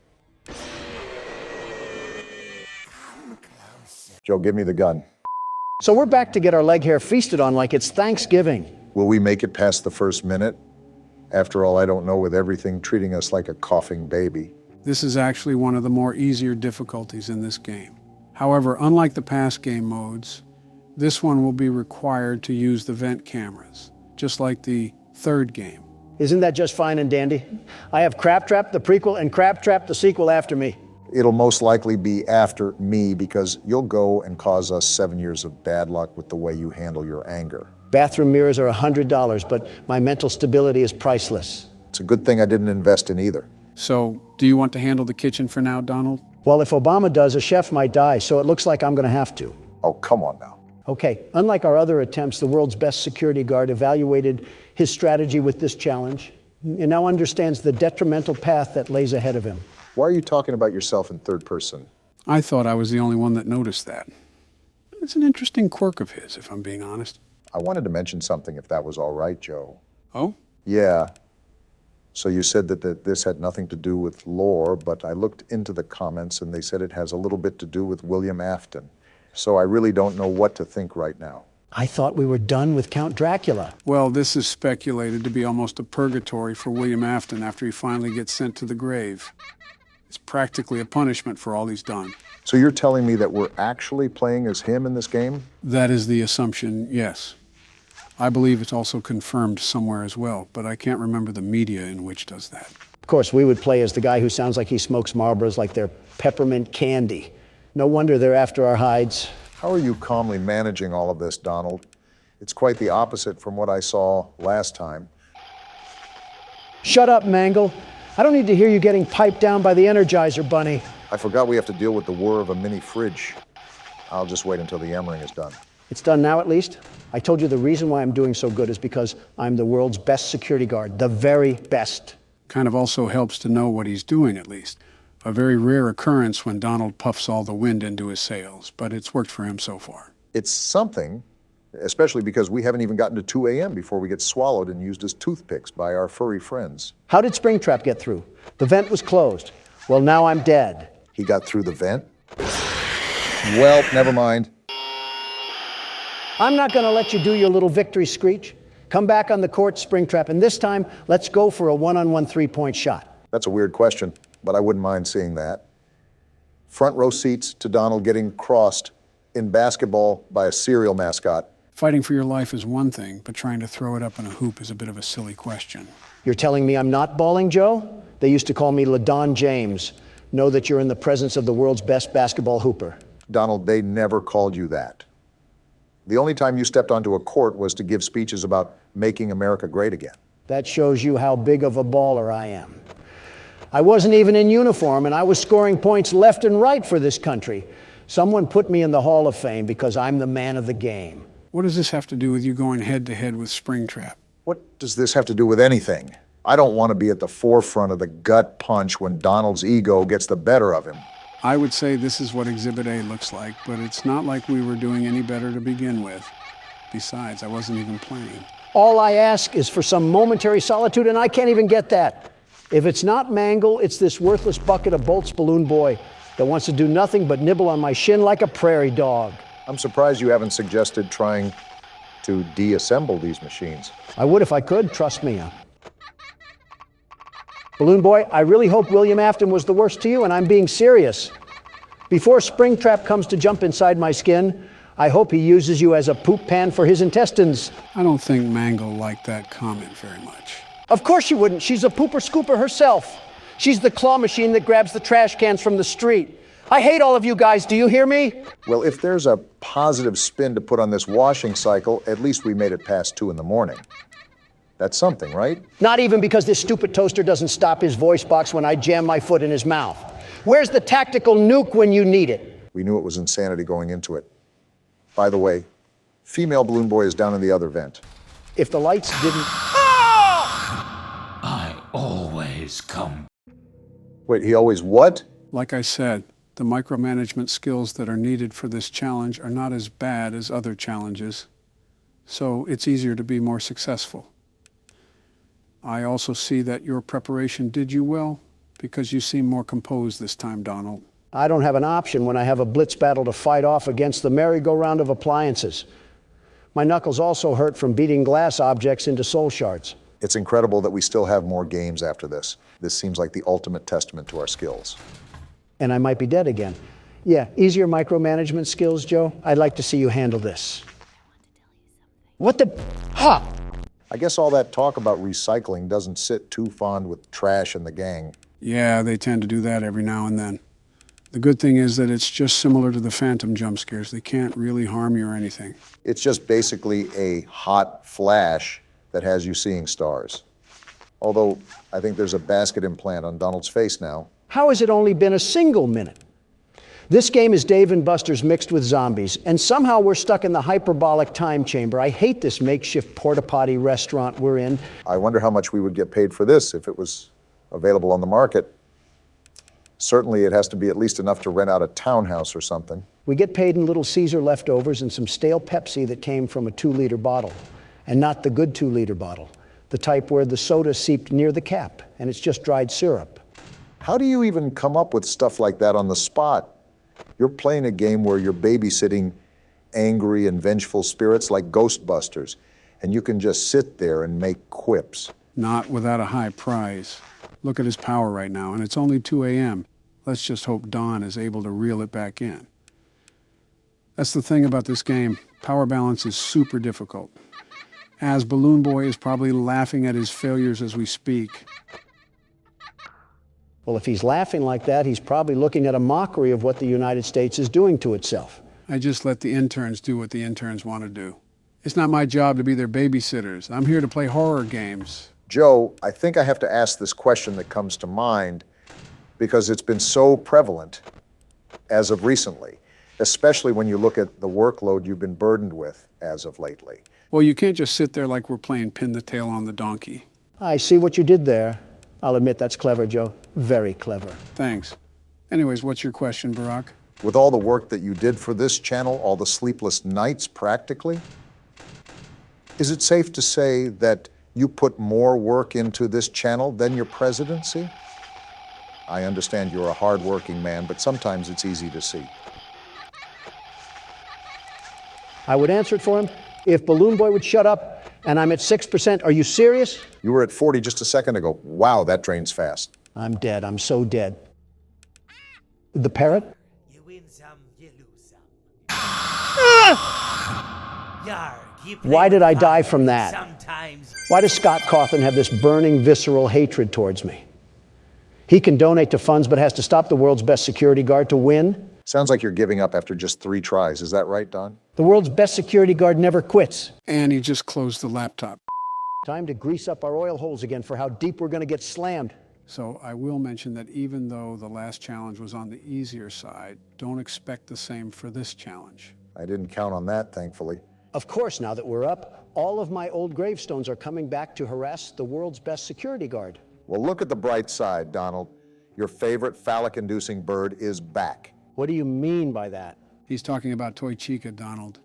Joe, give me the gun. So we're back to get our leg hair feasted on like it's Thanksgiving. Will we make it past the first minute? After all, I don't know, with everything treating us like a coughing baby. This is actually one of the more easier difficulties in this game. However, unlike the past game modes, this one will be required to use the vent cameras, just like the third game. Isn't that just fine and dandy? I have Crab Trap, the prequel, and Crab Trap, the sequel, after me. It'll most likely be after me because you'll go and cause us 7 years of bad luck with the way you handle your anger. Bathroom mirrors are $100, but my mental stability is priceless. It's a good thing I didn't invest in either. So, do you want to handle the kitchen for now, Donald? Well, if Obama does, a chef might die, so it looks like I'm going to have to. Oh, come on now. Okay, unlike our other attempts, the world's best security guard evaluated his strategy with this challenge and now understands the detrimental path that lays ahead of him. Why are you talking about yourself in third person? I thought I was the only one that noticed that. It's an interesting quirk of his, if I'm being honest. I wanted to mention something, if that was all right, Joe. Oh? Yeah. So you said that this had nothing to do with lore, but I looked into the comments and they said it has a little bit to do with William Afton. So I really don't know what to think right now. I thought we were done with Count Dracula. Well, this is speculated to be almost a purgatory for William Afton after he finally gets sent to the grave. It's practically a punishment for all he's done. So you're telling me that we're actually playing as him in this game? That is the assumption, yes. I believe it's also confirmed somewhere as well, but I can't remember the media in which does that. Of course, we would play as the guy who sounds like he smokes Marlboros like they're peppermint candy. No wonder they're after our hides. How are you calmly managing all of this, Donald? It's quite the opposite from what I saw last time. Shut up, Mangle. I don't need to hear you getting piped down by the Energizer Bunny. I forgot we have to deal with the whir of a mini fridge. I'll just wait until the yammering is done. It's done now, at least. I told you the reason why I'm doing so good is because I'm the world's best security guard, the very best. Kind of also helps to know what he's doing, at least. A very rare occurrence when Donald puffs all the wind into his sails, but it's worked for him so far. It's something, especially because we haven't even gotten to 2 a.m. before we get swallowed and used as toothpicks by our furry friends. How did Springtrap get through? The vent was closed. Well, now I'm dead. He got through the vent? Well, never mind. I'm not going to let you do your little victory screech. Come back on the court, Springtrap, and this time, let's go for a one-on-one three-point shot. That's a weird question, but I wouldn't mind seeing that. Front row seats to Donald getting crossed in basketball by a cereal mascot. Fighting for your life is one thing, but trying to throw it up in a hoop is a bit of a silly question. You're telling me I'm not balling, Joe? They used to call me LaDon James. Know that you're in the presence of the world's best basketball hooper. Donald, they never called you that. The only time you stepped onto a court was to give speeches about making America great again. That shows you how big of a baller I am. I wasn't even in uniform, and I was scoring points left and right for this country. Someone put me in the Hall of Fame because I'm the man of the game. What does this have to do with you going head-to-head with Springtrap? What does this have to do with anything? I don't want to be at the forefront of the gut punch when Donald's ego gets the better of him. I would say this is what Exhibit A looks like, but it's not like we were doing any better to begin with. Besides, I wasn't even playing. All I ask is for some momentary solitude, and I can't even get that. If it's not Mangle, it's this worthless bucket of bolts balloon boy that wants to do nothing but nibble on my shin like a prairie dog. I'm surprised you haven't suggested trying to deassemble these machines. I would if I could, trust me. Balloon boy, I really hope William Afton was the worst to you, and I'm being serious. Before Springtrap comes to jump inside my skin, I hope he uses you as a poop pan for his intestines. I don't think Mangle liked that comment very much. Of course she wouldn't. She's a pooper scooper herself. She's the claw machine that grabs the trash cans from the street. I hate all of you guys. Do you hear me? Well, if there's a positive spin to put on this washing cycle, at least we made it past 2 in the morning. That's something, right? Not even because this stupid toaster doesn't stop his voice box when I jam my foot in his mouth. Where's the tactical nuke when you need it? We knew it was insanity going into it. By the way, female balloon boy is down in the other vent. If the lights didn't... I always come. Wait, he always what? Like I said, the micromanagement skills that are needed for this challenge are not as bad as other challenges, so it's easier to be more successful. I also see that your preparation did you well, because you seem more composed this time, Donald. I don't have an option when I have a blitz battle to fight off against the merry-go-round of appliances. My knuckles also hurt from beating glass objects into soul shards. It's incredible that we still have more games after this. This seems like the ultimate testament to our skills. And I might be dead again. Yeah, easier micromanagement skills, Joe. I'd like to see you handle this. What the... Ha! I guess all that talk about recycling doesn't sit too fond with Trash and the gang. Yeah, they tend to do that every now and then. The good thing is that it's just similar to the Phantom jump scares. They can't really harm you or anything. It's just basically a hot flash that has you seeing stars. Although, I think there's a basket implant on Donald's face now. How has it only been a single minute? This game is Dave and Buster's mixed with zombies, and somehow we're stuck in the hyperbolic time chamber. I hate this makeshift porta-potty restaurant we're in. I wonder how much we would get paid for this if it was available on the market. Certainly it has to be at least enough to rent out a townhouse or something. We get paid in Little Caesar leftovers and some stale Pepsi that came from a 2-liter bottle. And not the good 2-liter bottle. The type where the soda seeped near the cap and it's just dried syrup. How do you even come up with stuff like that on the spot? You're playing a game where you're babysitting angry and vengeful spirits like Ghostbusters, and you can just sit there and make quips. Not without a high prize. Look at his power right now, and it's only 2 a.m. Let's just hope Don is able to reel it back in. That's the thing about this game. Power balance is super difficult. As Balloon Boy is probably laughing at his failures as we speak. Well, if he's laughing like that, he's probably looking at a mockery of what the United States is doing to itself. I just let the interns do what the interns want to do. It's not my job to be their babysitters. I'm here to play horror games. Joe, I think I have to ask this question that comes to mind because it's been so prevalent as of recently, especially when you look at the workload you've been burdened with as of lately. Well, you can't just sit there like we're playing pin the tail on the donkey. I see what you did there. I'll admit that's clever, Joe. Very clever. Thanks. Anyways, what's your question, Barack? With all the work that you did for this channel, all the sleepless nights practically, is it safe to say that you put more work into this channel than your presidency? I understand you're a hard-working man, but sometimes it's easy to see. I would answer it for him if Balloon Boy would shut up and I'm at 6%. Are you serious? You were at 40 just a second ago. Wow, that drains fast. I'm dead. I'm so dead. The parrot? You win some, you lose some. Yarg, you play Why did with I die fire from that? Sometimes. Why does Scott Cawthon have this burning, visceral hatred towards me? He can donate to funds but has to stop the world's best security guard to win? Sounds like you're giving up after just 3 tries. Is that right, Don? The world's best security guard never quits. And he just closed the laptop. Time to grease up our oil holes again for how deep we're going to get slammed. So I will mention that even though the last challenge was on the easier side, don't expect the same for this challenge. I didn't count on that, thankfully. Of course, now that we're up, all of my old gravestones are coming back to harass the world's best security guard. Well, look at the bright side, Donald. Your favorite phallic-inducing bird is back. What do you mean by that? He's talking about Toy Chica, Donald.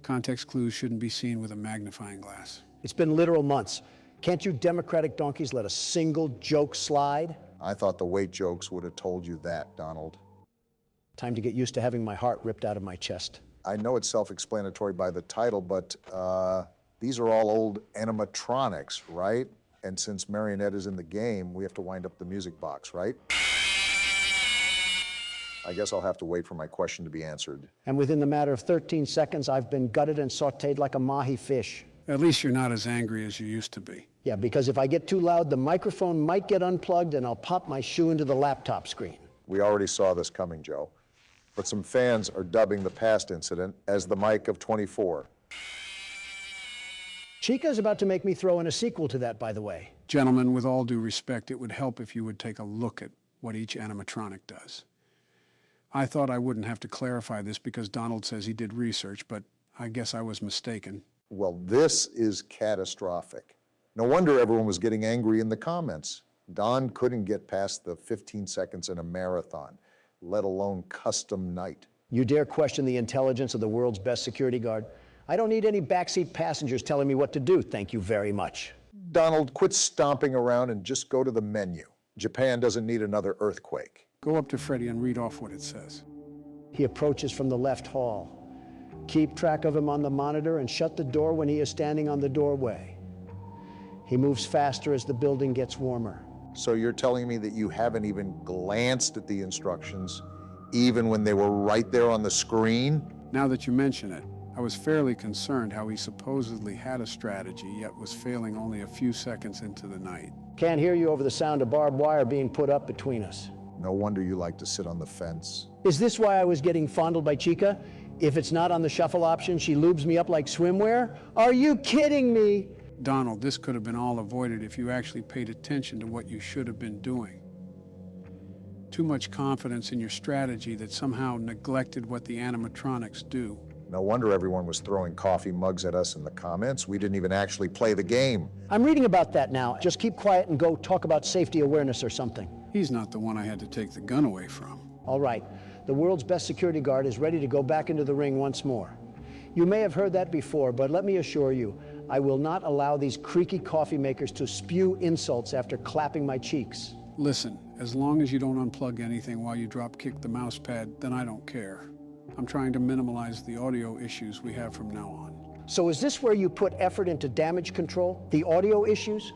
Context clues shouldn't be seen with a magnifying glass. It's been literal months. Can't you Democratic donkeys let a single joke slide? I thought the weight jokes would have told you that, Donald. Time to get used to having my heart ripped out of my chest. I know it's self-explanatory by the title, but these are all old animatronics, right? And since Marionette is in the game, we have to wind up the music box, right? I guess I'll have to wait for my question to be answered. And within the matter of 13 seconds, I've been gutted and sautéed like a mahi fish. At least you're not as angry as you used to be. Yeah, because if I get too loud, the microphone might get unplugged and I'll pop my shoe into the laptop screen. We already saw this coming, Joe. But some fans are dubbing the past incident as the Mike of 24. Chica's about to make me throw in a sequel to that, by the way. Gentlemen, with all due respect, it would help if you would take a look at what each animatronic does. I thought I wouldn't have to clarify this because Donald says he did research, but I guess I was mistaken. Well, this is catastrophic. No wonder everyone was getting angry in the comments. Don couldn't get past the 15 seconds in a marathon, let alone custom night. You dare question the intelligence of the world's best security guard? I don't need any backseat passengers telling me what to do, thank you very much. Donald, quit stomping around and just go to the menu. Japan doesn't need another earthquake. Go up to Freddy and read off what it says. He approaches from the left hall. Keep track of him on the monitor and shut the door when he is standing on the doorway. He moves faster as the building gets warmer. So you're telling me that you haven't even glanced at the instructions, even when they were right there on the screen? Now that you mention it, I was fairly concerned how he supposedly had a strategy, yet was failing only a few seconds into the night. Can't hear you over the sound of barbed wire being put up between us. No wonder you like to sit on the fence. Is this why I was getting fondled by Chica? If it's not on the shuffle option, she lubes me up like swimwear? Are you kidding me? Donald, this could have been all avoided if you actually paid attention to what you should have been doing. Too much confidence in your strategy that somehow neglected what the animatronics do. No wonder everyone was throwing coffee mugs at us in the comments. We didn't even actually play the game. I'm reading about that now. Just keep quiet and go talk about safety awareness or something. He's not the one I had to take the gun away from. All right, the world's best security guard is ready to go back into the ring once more. You may have heard that before, but let me assure you, I will not allow these creaky coffee makers to spew insults after clapping my cheeks. Listen, as long as you don't unplug anything while you drop kick the mouse pad, then I don't care. I'm trying to minimize the audio issues we have from now on. So is this where you put effort into damage control, the audio issues?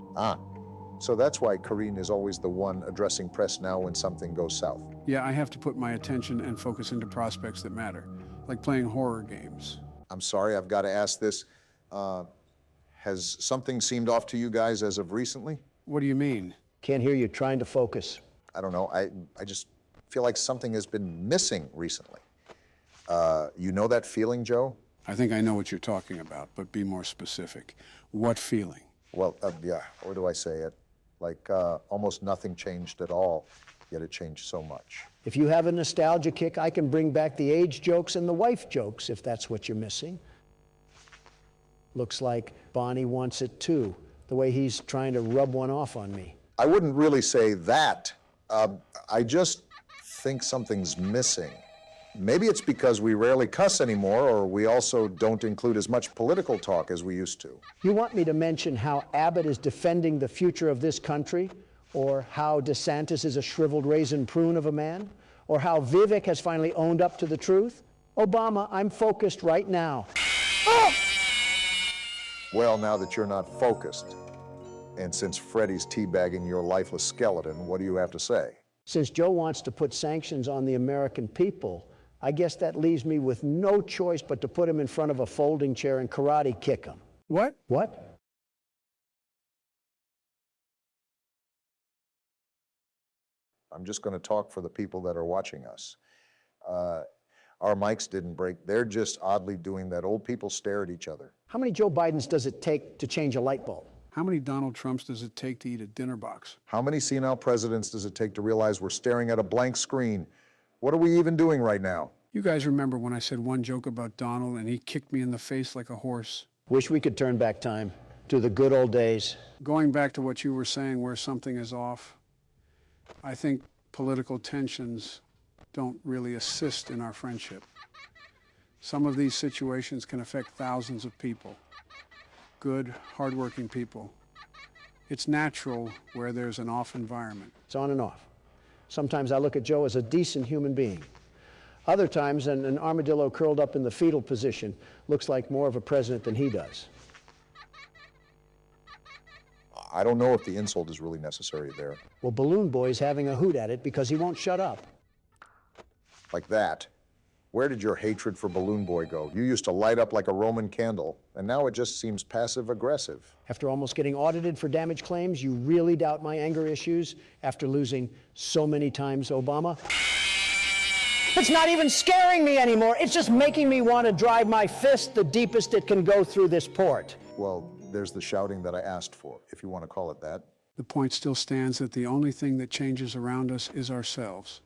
So that's why Karine is always the one addressing press now when something goes south. Yeah, I have to put my attention and focus into prospects that matter, like playing horror games. I'm sorry, I've got to ask this. Has something seemed off to you guys as of recently? What do you mean? Can't hear you, trying to focus. I don't know. I just feel like something has been missing recently. You know that feeling, Joe? I think I know what you're talking about, but be more specific. What feeling? Well, yeah, or do I say it? Like almost nothing changed at all, yet it changed so much. If you have a nostalgia kick, I can bring back the age jokes and the wife jokes, if that's what you're missing. Looks like Bonnie wants it too, the way he's trying to rub one off on me. I wouldn't really say that. I just think something's missing. Maybe it's because we rarely cuss anymore, or we also don't include as much political talk as we used to. You want me to mention how Abbott is defending the future of this country? Or how DeSantis is a shriveled raisin prune of a man? Or how Vivek has finally owned up to the truth? Obama, I'm focused right now. Well, now that you're not focused, and since Freddy's teabagging your lifeless skeleton, what do you have to say? Since Joe wants to put sanctions on the American people, I guess that leaves me with no choice but to put him in front of a folding chair and karate kick him. What? What? I'm just going to talk for the people that are watching us. Our mics didn't break. They're just oddly doing that old people stare at each other. How many Joe Bidens does it take to change a light bulb? How many Donald Trumps does it take to eat a dinner box? How many senile presidents does it take to realize we're staring at a blank screen? What are we even doing right now? You guys remember when I said one joke about Donald and he kicked me in the face like a horse? Wish we could turn back time to the good old days. Going back to what you were saying, where something is off, I think political tensions don't really assist in our friendship. Some of these situations can affect thousands of people, good, hardworking people. It's natural where there's an off environment. It's on and off. Sometimes I look at Joe as a decent human being. Other times, an armadillo curled up in the fetal position looks like more of a president than he does. I don't know if the insult is really necessary there. Well, Balloon Boy's having a hoot at it because he won't shut up. Like that. Where did your hatred for Balloon Boy go? You used to light up like a Roman candle, and now it just seems passive-aggressive. After almost getting audited for damage claims, you really doubt my anger issues after losing so many times, Obama? It's not even scaring me anymore. It's just making me want to drive my fist the deepest it can go through this port. Well, there's the shouting that I asked for, if you want to call it that. The point still stands that the only thing that changes around us is ourselves.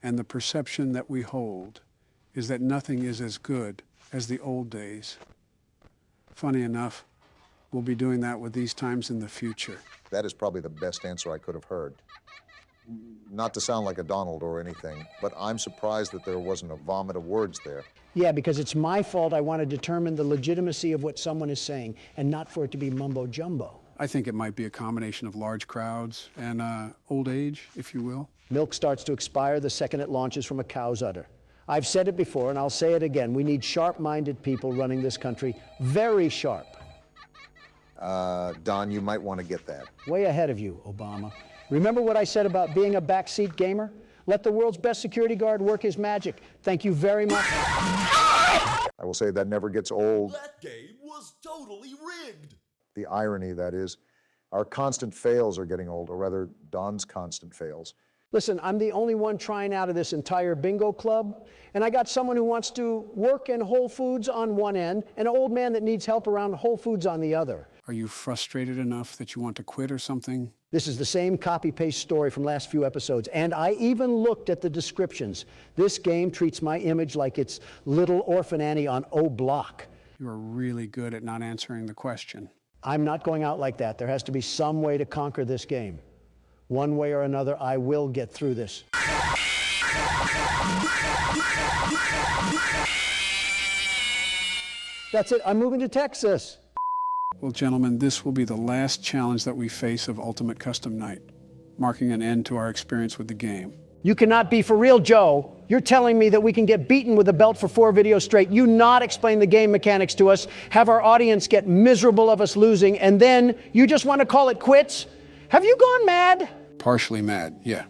And the perception that we hold is that nothing is as good as the old days. Funny enough, we'll be doing that with these times in the future. That is probably the best answer I could have heard. Not to sound like a Donald or anything, but I'm surprised that there wasn't a vomit of words there. Yeah, because it's my fault I want to determine the legitimacy of what someone is saying, and not for it to be mumbo-jumbo. I think it might be a combination of large crowds and old age, if you will. Milk starts to expire the second it launches from a cow's udder. I've said it before, and I'll say it again. We need sharp-minded people running this country. Very sharp. Don, you might want to get that. Way ahead of you, Obama. Remember what I said about being a backseat gamer? Let the world's best security guard work his magic. Thank you very much. I will say that never gets old. That game was totally rigged. The irony, that is, our constant fails are getting old, or rather, Don's constant fails. Listen, I'm the only one trying out of this entire bingo club, and I got someone who wants to work in Whole Foods on one end, and an old man that needs help around Whole Foods on the other. Are you frustrated enough that you want to quit or something? This is the same copy-paste story from last few episodes, and I even looked at the descriptions. This game treats my image like it's Little Orphan Annie on O Block. You are really good at not answering the question. I'm not going out like that. There has to be some way to conquer this game. One way or another, I will get through this. That's it. I'm moving to Texas. Well, gentlemen, this will be the last challenge that we face of Ultimate Custom Night, marking an end to our experience with the game. You cannot be for real, Joe. You're telling me that we can get beaten with a belt for 4 videos straight, you not explain the game mechanics to us, have our audience get miserable of us losing, and then you just want to call it quits? Have you gone mad? Partially mad, yeah.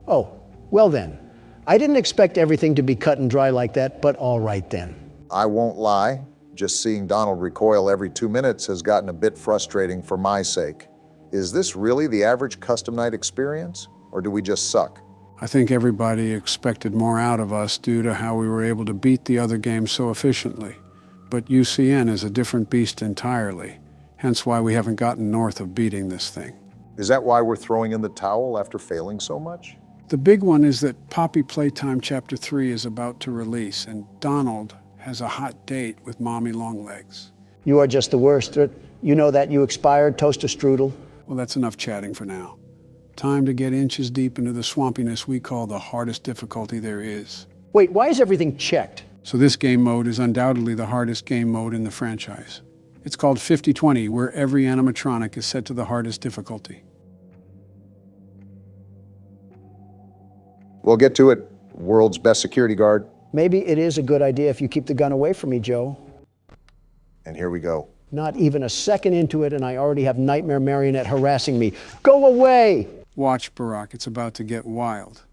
Oh, well then. I didn't expect everything to be cut and dry like that, but all right then. I won't lie. Just seeing Donald recoil every 2 minutes has gotten a bit frustrating for my sake. Is this really the average custom night experience, or do we just suck? I think everybody expected more out of us due to how we were able to beat the other games so efficiently. But UCN is a different beast entirely, hence why we haven't gotten north of beating this thing. Is that why we're throwing in the towel after failing so much? The big one is that Poppy Playtime Chapter 3 is about to release, and Donald has a hot date with Mommy Longlegs. You are just the worst. You know that you expired, toaster strudel. Well, that's enough chatting for now. Time to get inches deep into the swampiness we call the hardest difficulty there is. Wait, why is everything checked? So this game mode is undoubtedly the hardest game mode in the franchise. It's called 50-20, where every animatronic is set to the hardest difficulty. We'll get to it, world's best security guard. Maybe it is a good idea if you keep the gun away from me, Joe. And here we go. Not even a second into it, and I already have Nightmare Marionette harassing me. Go away! Watch, Barack, it's about to get wild.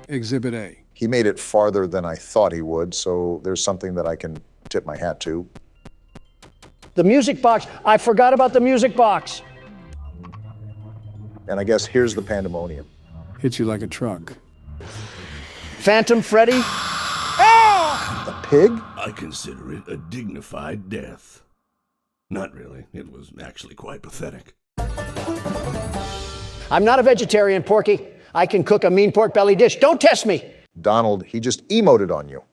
Exhibit A. He made it farther than I thought he would, so there's something that I can tip my hat to. The music box. I forgot about the music box. And I guess here's the pandemonium. Hit you like a truck. Phantom Freddy? The pig? I consider it a dignified death. Not really. It was actually quite pathetic. I'm not a vegetarian, Porky. I can cook a mean pork belly dish. Don't test me. Donald, he just emoted on you.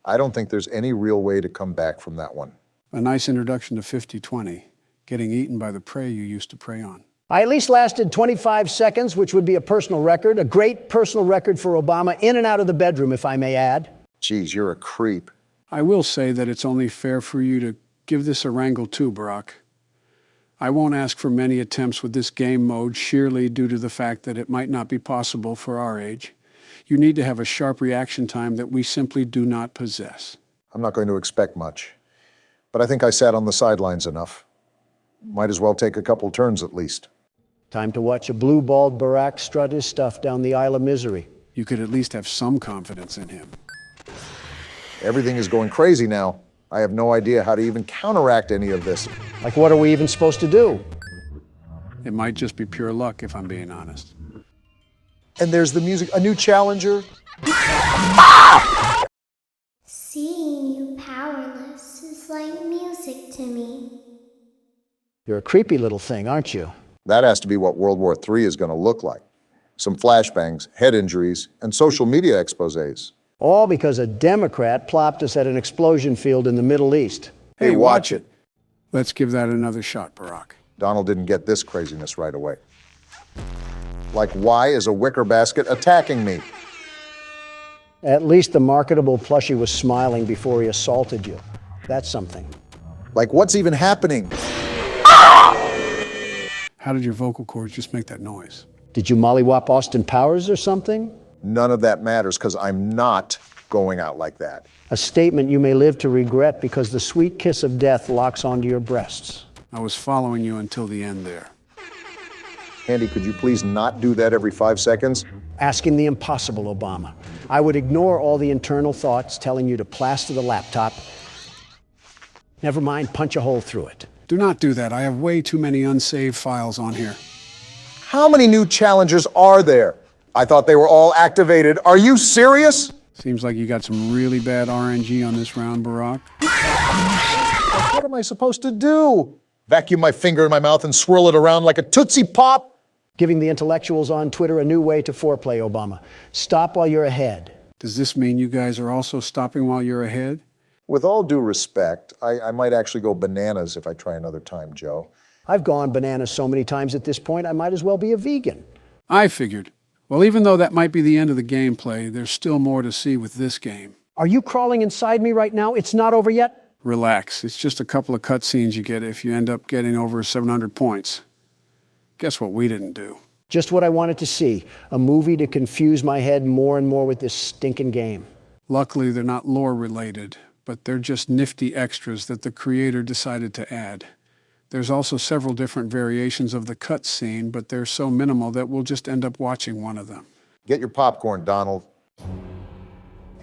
I don't think there's any real way to come back from that one. A nice introduction to 50-20, getting eaten by the prey you used to prey on. I at least lasted 25 seconds, which would be a personal record, a great personal record for Obama, in and out of the bedroom, if I may add. Geez, you're a creep. I will say that it's only fair for you to give this a wrangle too, Barack. I won't ask for many attempts with this game mode, sheerly due to the fact that it might not be possible for our age. You need to have a sharp reaction time that we simply do not possess. I'm not going to expect much, but I think I sat on the sidelines enough. Might as well take a couple turns at least. Time to watch a blue-balled Barack strut his stuff down the Isle of Misery. You could at least have some confidence in him. Everything is going crazy now. I have no idea how to even counteract any of this. Like, what are we even supposed to do? It might just be pure luck, if I'm being honest. And there's the music, a new challenger. Seeing you powerless is like music to me. You're a creepy little thing, aren't you? That has to be what World War III is going to look like. Some flashbangs, head injuries, and social media exposés. All because a Democrat plopped us at an explosion field in the Middle East. Hey, watch it. Let's give that another shot, Barack. Donald didn't get this craziness right away. Like, why is a wicker basket attacking me? At least the marketable plushie was smiling before he assaulted you. That's something. Like, what's even happening? How did your vocal cords just make that noise? Did you mollywop Austin Powers or something? None of that matters, because I'm not going out like that. A statement you may live to regret because the sweet kiss of death locks onto your breasts. I was following you until the end there. Andy, could you please not do that every 5 seconds? Asking the impossible, Obama. I would ignore all the internal thoughts telling you to plaster the laptop. Never mind, punch a hole through it. Do not do that. I have way too many unsaved files on here. How many new challengers are there? I thought they were all activated. Are you serious? Seems like you got some really bad RNG on this round, Barack. What am I supposed to do? Vacuum my finger in my mouth and swirl it around like a Tootsie Pop? Giving the intellectuals on Twitter a new way to foreplay, Obama. Stop while you're ahead. Does this mean you guys are also stopping while you're ahead? With all due respect, I might actually go bananas if I try another time, Joe. I've gone bananas so many times at this point, I might as well be a vegan. I figured. Well, even though that might be the end of the gameplay, there's still more to see with this game. Are you crawling inside me right now? It's not over yet? Relax. It's just a couple of cutscenes you get if you end up getting over 700 points. Guess what we didn't do? Just what I wanted to see. A movie to confuse my head more and more with this stinking game. Luckily, they're not lore-related, but they're just nifty extras that the creator decided to add. There's also several different variations of the cutscene, but they're so minimal that we'll just end up watching one of them. Get your popcorn, Donald.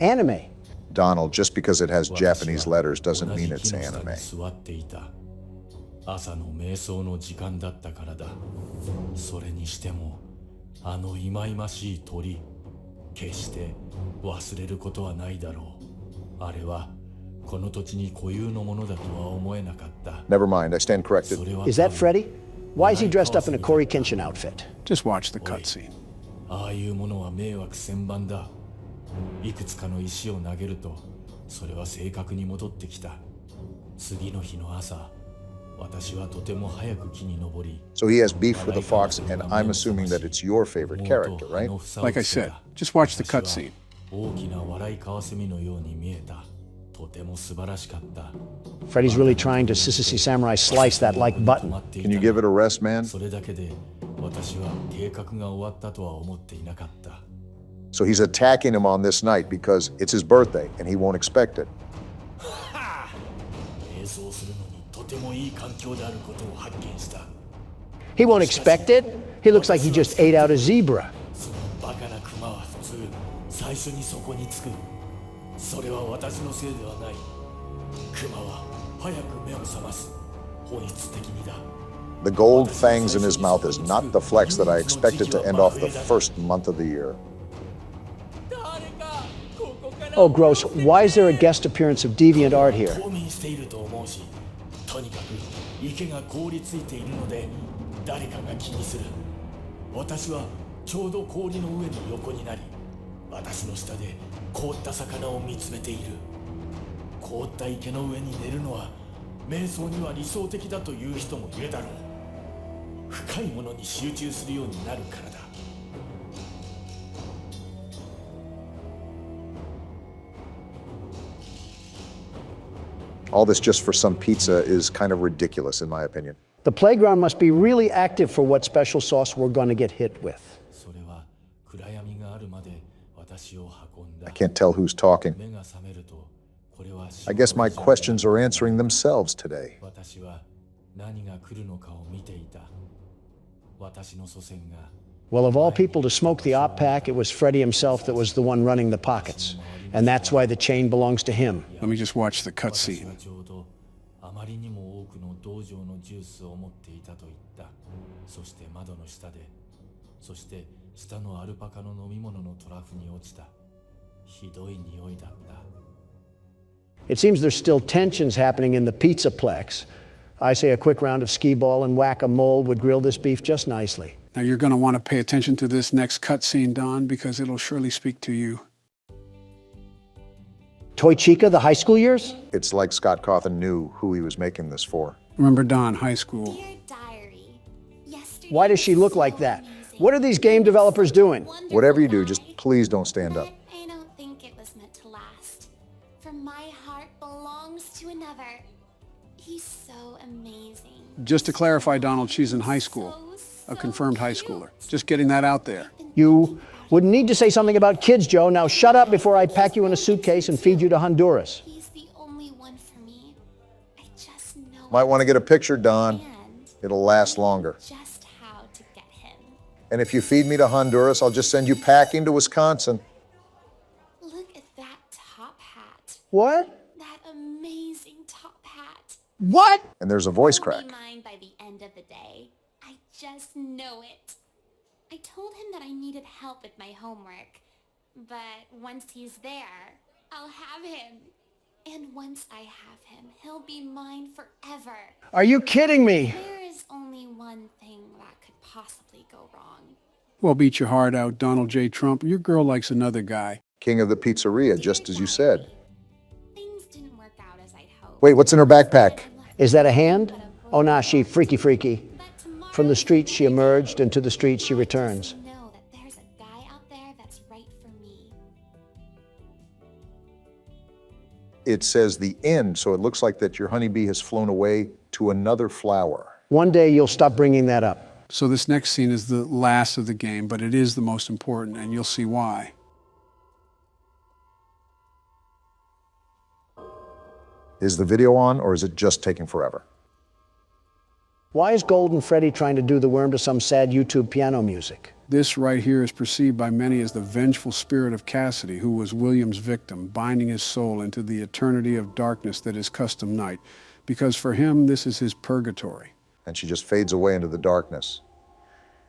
Anime. Donald, just because it has Japanese letters doesn't mean it's anime. 朝の瞑想の時間だったからだ。それにしても、あの忌々しい鳥、決して忘れることはないだろう。あれはこの土地に固有のものだとは思えなかった。Never mind, I stand corrected. Is that Freddy? Why is he dressed up in a Corey Kenshin outfit? Just watch the cutscene. ああいうものは迷惑千万だ。いくつかの石を投げると、それは正確に戻ってきた。次の日の朝。So he has beef with the fox, and I'm assuming that it's your favorite character, right? Like I said, just watch the cutscene. Freddy's really trying to Sissy Samurai slice that like button. Can you give it a rest, man? So he's attacking him on this night because it's his birthday, and he won't expect it. He won't expect it. He looks like he just ate out a zebra. The gold fangs in his mouth is not the flex that I expected to end off the first month of the year. Oh, gross. Why is there a guest appearance of deviant art here? とにかく池が凍りついているので誰かが気にする。私はちょうど氷の上の横になり、私の下で凍った魚を見つめている。凍った池の上に寝るのは瞑想には理想的だという人もいるだろう。深いものに集中するようになるからだ。All this just for some pizza is kind of ridiculous, in my opinion. The playground must be really active for what special sauce we're going to get hit with. I can't tell who's talking. I guess my questions are answering themselves today. Well, of all people to smoke the op pack, it was Freddy himself that was the one running the pockets. And that's why the chain belongs to him. Let me just watch the cutscene. It seems there's still tensions happening in the Pizzaplex. I say a quick round of skee-ball and whack-a-mole would grill this beef just nicely. Now you're going to want to pay attention to this next cutscene, Don, because it'll surely speak to you. Toy Chica, the high school years? It's like Scott Cawthon knew who he was making this for. Remember Don, high school. Why does she look like that? What are these game developers doing? Whatever you do, just please don't stand up. I don't think it was meant to last. For my heart belongs to another. He's so amazing. Just to clarify, Donald, she's in high school. A confirmed high schooler. Just getting that out there. You wouldn't need to say something about kids, Joe. Now shut up before I pack you in a suitcase and feed you to Honduras. He's the only one for me. I just know. Might want to get a picture, Don. It'll last longer. Just how to get him. And if you feed me to Honduras, I'll just send you packing to Wisconsin. Look at that top hat. What? That amazing top hat. What? And there's a voice crack. He'll be mine by the end of the day. I just know it. I told him that I needed help with my homework, but once he's there, I'll have him. And once I have him, he'll be mine forever. Are you kidding me? There is only one thing that could possibly go wrong. Well, beat your heart out, Donald J. Trump. Your girl likes another guy. King of the pizzeria, just as you said. Things didn't work out as I'd hoped. Wait, what's in her backpack? Is that a hand? Oh, nah, she freaky. From the streets she emerged, and to the streets she returns. Know that there's a guy out there that's right for me. It says the end, so it looks like that your honeybee has flown away to another flower. One day you'll stop bringing that up. So this next scene is the last of the game, but it is the most important, and you'll see why. Is the video on, or is it just taking forever? Why is Golden Freddy trying to do the worm to some sad YouTube piano music? This right here is perceived by many as the vengeful spirit of Cassidy, who was William's victim, binding his soul into the eternity of darkness that is custom night, because for him, this is his purgatory. And she just fades away into the darkness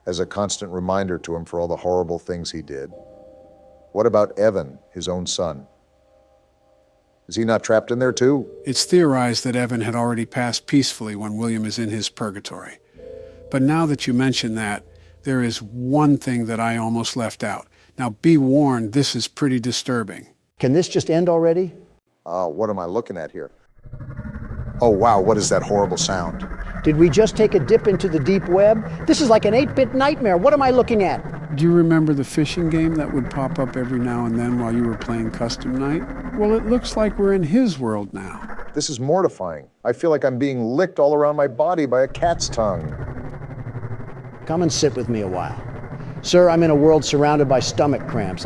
as a constant reminder to him for all the horrible things he did. What about Evan, his own son? Is he not trapped in there too? It's theorized that Evan had already passed peacefully when William is in his purgatory. But now that you mention that, there is one thing that I almost left out. Now be warned, this is pretty disturbing. Can this just end already? What am I looking at here? Oh wow, what is that horrible sound? Did we just take a dip into the deep web? This is like an 8-bit nightmare. What am I looking at? Do you remember the fishing game that would pop up every now and then while you were playing Custom Night? Well, it looks like we're in his world now. This is mortifying. I feel like I'm being licked all around my body by a cat's tongue. Come and sit with me a while. Sir, I'm in a world surrounded by stomach cramps.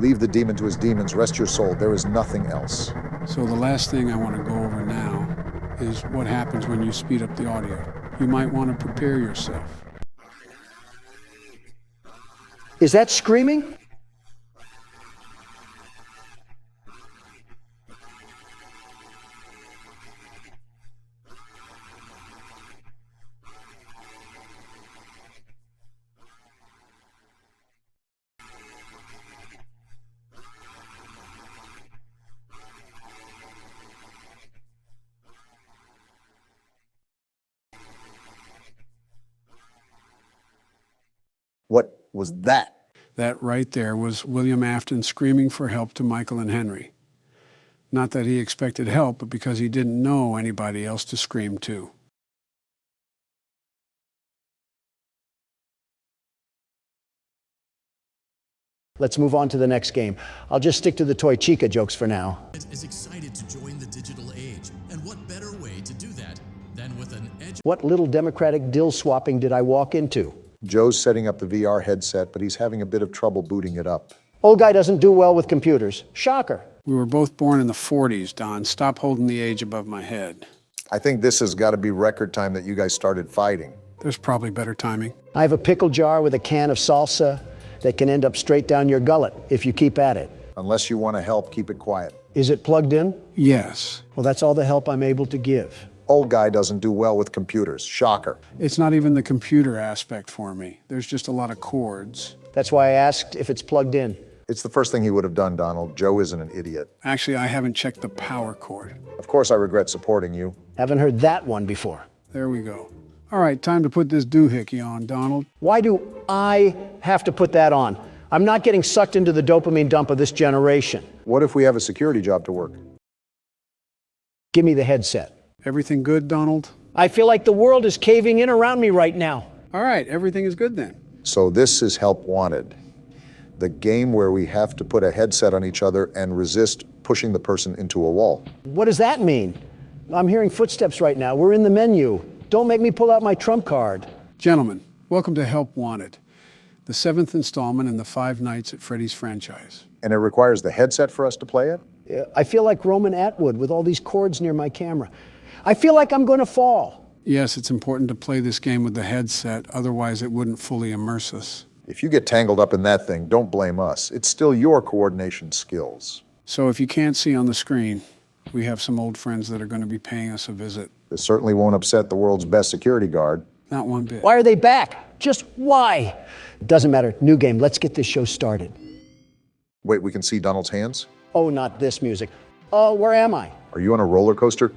Leave the demon to his demons. Rest your soul. There is nothing else. So the last thing I want to go over now is what happens when you speed up the audio. You might want to prepare yourself. Is that screaming? What was that? That right there was William Afton screaming for help to Michael and Henry. Not that he expected help, but because he didn't know anybody else to scream to. Let's move on to the next game. I'll just stick to the Toy Chica jokes for now. Is excited to join the digital age, and what better way to do that than with an edge? What little democratic dill swapping did I walk into? Joe's setting up the VR headset, but he's having a bit of trouble booting it up. Old guy doesn't do well with computers. Shocker. We were both born in the 40s, Don. Stop holding the age above my head. I think this has got to be record time that you guys started fighting. There's probably better timing. I have a pickle jar with a can of salsa that can end up straight down your gullet if you keep at it. Unless you want to help, keep it quiet. Is it plugged in? Yes. Well, that's all the help I'm able to give. Old guy doesn't do well with computers. Shocker. It's not even the computer aspect for me. There's just a lot of cords. That's why I asked if it's plugged in. It's the first thing he would have done, Donald. Joe isn't an idiot. Actually, I haven't checked the power cord. Of course I regret supporting you. Haven't heard that one before. There we go. All right, time to put this doohickey on, Donald. Why do I have to put that on? I'm not getting sucked into the dopamine dump of this generation. What if we have a security job to work? Give me the headset. Everything good, Donald? I feel like the world is caving in around me right now. All right, everything is good then. So this is Help Wanted. The game where we have to put a headset on each other and resist pushing the person into a wall. What does that mean? I'm hearing footsteps right now. We're in the menu. Don't make me pull out my trump card. Gentlemen, welcome to Help Wanted, the 7th installment in the 5 Nights at Freddy's franchise. And it requires the headset for us to play it? I feel like Roman Atwood with all these cords near my camera. I feel like I'm going to fall. Yes, it's important to play this game with the headset, otherwise it wouldn't fully immerse us. If you get tangled up in that thing, don't blame us. It's still your coordination skills. So if you can't see on the screen, we have some old friends that are going to be paying us a visit. This certainly won't upset the world's best security guard. Not one bit. Why are they back? Just why? Doesn't matter. New game. Let's get this show started. Wait, we can see Donald's hands? Oh, not this music. Oh, where am I? Are you on a roller coaster?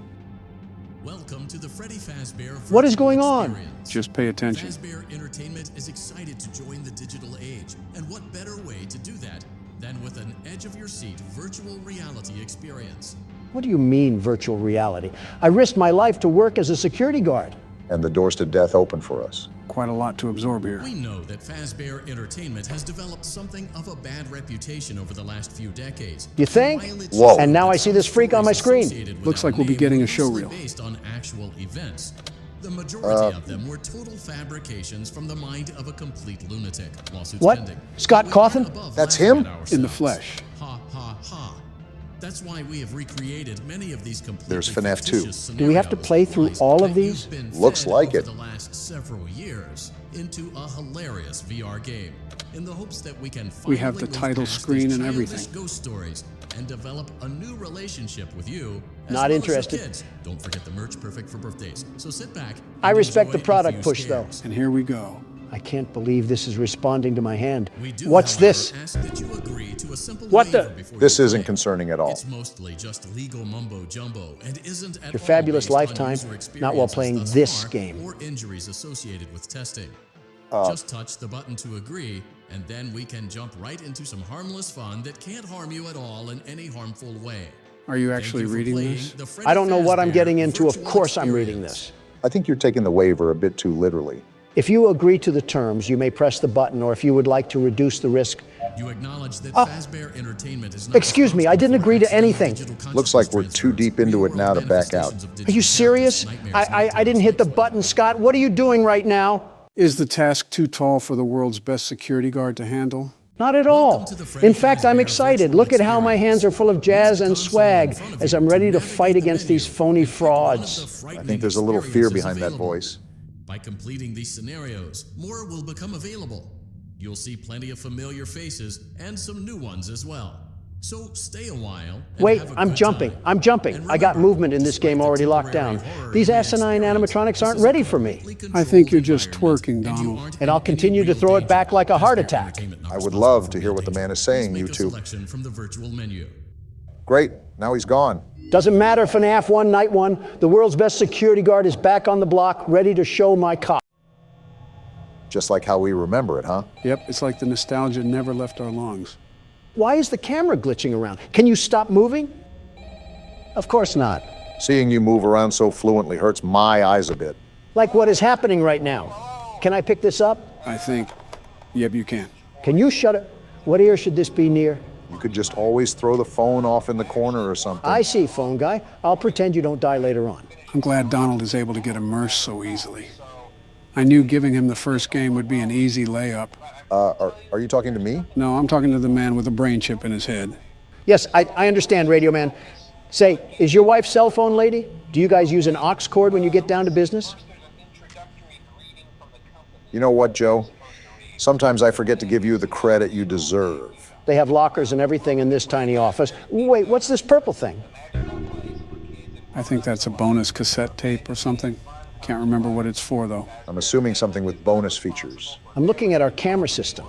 Welcome to the Freddy Fazbear. What is going on? Just pay attention. Fazbear Entertainment is excited to join the digital age, and what better way to do that than with an edge-of-your-seat virtual reality experience? What do you mean, virtual reality? I risked my life to work as a security guard. and the doors to death open for us. Quite a lot to absorb here. We know that Fazbear Entertainment has developed something of a bad reputation over the last few decades. You think? Whoa. And now I see this freak on my screen. Looks like we'll be getting a show reel. Based on actual events. The majority of them were total fabrications from the mind of a complete lunatic. Lawsuits What? pending. Scott Cawthon? That's him? In the flesh. Ha ha ha. That's why we have recreated many of these completely There's FNAF 2. fictitious Do we have to play through all of these? that you've been Looks fed like over it. The last several years into a hilarious VR game, in the hopes that we can We have the finally move title past screen these and childish everything. Ghost stories and develop a new relationship with you. As Not well as interested. your kids. Don't forget the merch, perfect for birthdays. So sit back. I and respect the enjoy a product few push, though. scares. And here we go. I can't believe this is responding to my hand. We do, What's however, this? ask that you agree to a simple What the- waiver before This you isn't play. concerning at all. It's mostly just legal mumbo jumbo and isn't at Your all fabulous based on lifetime, user not while experiences playing thus this far game. or injuries associated with testing. Just touch the button to agree, and then we can jump right into some harmless fun that can't harm you at all in any harmful way. Are you Thank actually you for reading playing this? the Freddy I don't know what I'm Fazbear getting into. Of virtual course I'm reading experience. this. I think you're taking the waiver a bit too literally. If you agree to the terms, you may press the button, or if you would like to reduce the risk. You acknowledge that Oh. Fazbear Entertainment is not Excuse me, I didn't agree to responsible for anything. digital Looks like we're consciousness too deep into it now to back out. manifestations of Are digital you serious? sadness, nightmares, I didn't hit the button, Scott. What are you doing right now? Is the task too tall for the world's best security guard to handle? Not at all. In fact, I'm excited. Look at how my hands are full of jazz and swag as I'm ready to fight against these phony frauds. I think there's a little fear behind that voice. By completing these scenarios, more will become available. You'll see plenty of familiar faces and some new ones as well. So stay a while. and Wait, have a I'm good jumping. time. I'm jumping. And I got remember, movement in this despite game the already locked temporary down. horror These in the asinine experience, animatronics this aren't is a ready for me. completely I think controlled you're just environment, twerking, and you Donald. aren't And I'll in any continue to real throw it danger. back like a heart Fazbear attack. Entertainment not I would responsible love for to real hear what the danger. man is saying, Please you make a two. selection from the virtual menu. Great, now he's gone. Doesn't matter, FNAF 1, Night 1. The world's best security guard is back on the block, ready to show my cock. Just like how we remember it, huh? Yep, it's like the nostalgia never left our lungs. Why is the camera glitching around? Can you stop moving? Of course not. Seeing you move around so fluently hurts my eyes a bit. Like what is happening right now. Can I pick this up? I think, yep, you can. Can you shut it? What ear should this be near? You could just always throw the phone off in the corner or something. I see, phone guy. I'll pretend you don't die later on. I'm glad Donald is able to get immersed so easily. I knew giving him the first game would be an easy layup. Are you talking to me? No, I'm talking to the man with a brain chip in his head. Yes, I understand, Radio Man. Say, is your wife cell phone lady? Do you guys use an aux cord when you get down to business? You know what, Joe? Sometimes I forget to give you the credit you deserve. They have lockers and everything in this tiny office. Wait, what's this purple thing? I think that's a bonus cassette tape or something. Can't remember what it's for, though. I'm assuming something with bonus features. I'm looking at our camera system,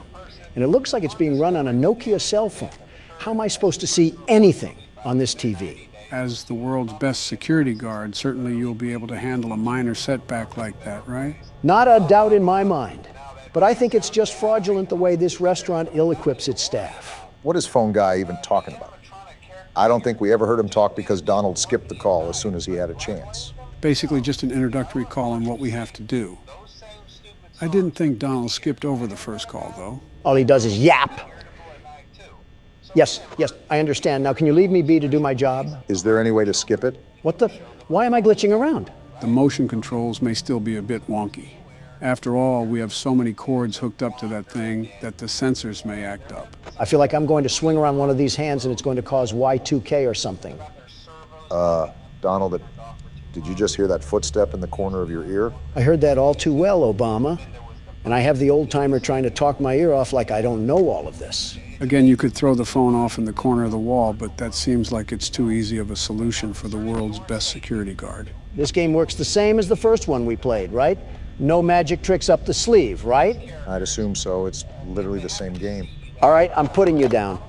and it looks like it's being run on a Nokia cell phone. How am I supposed to see anything on this TV? As the world's best security guard, certainly you'll be able to handle a minor setback like that, right? Not a doubt in my mind. But I think it's just fraudulent the way this restaurant ill-equips its staff. What is phone guy even talking about? I don't think we ever heard him talk because Donald skipped the call as soon as he had a chance. Basically just an introductory call on what we have to do. I didn't think Donald skipped over the first call, though. All he does is yap. Yes, I understand. Now, can you leave me be to do my job? Is there any way to skip it? What the? Why am I glitching around? The motion controls may still be a bit wonky. After all, we have so many cords hooked up to that thing that the sensors may act up. I feel like I'm going to swing around one of these hands and it's going to cause Y2K or something. Donald, did you just hear that footstep in the corner of your ear? I heard that all too well, Obama. And I have the old-timer trying to talk my ear off like I don't know all of this. Again, you could throw the phone off in the corner of the wall, but that seems like it's too easy of a solution for the world's best security guard. This game works the same as the first one we played, right? No magic tricks up the sleeve, right? I'd assume so. It's literally the same game. All right, I'm putting you down.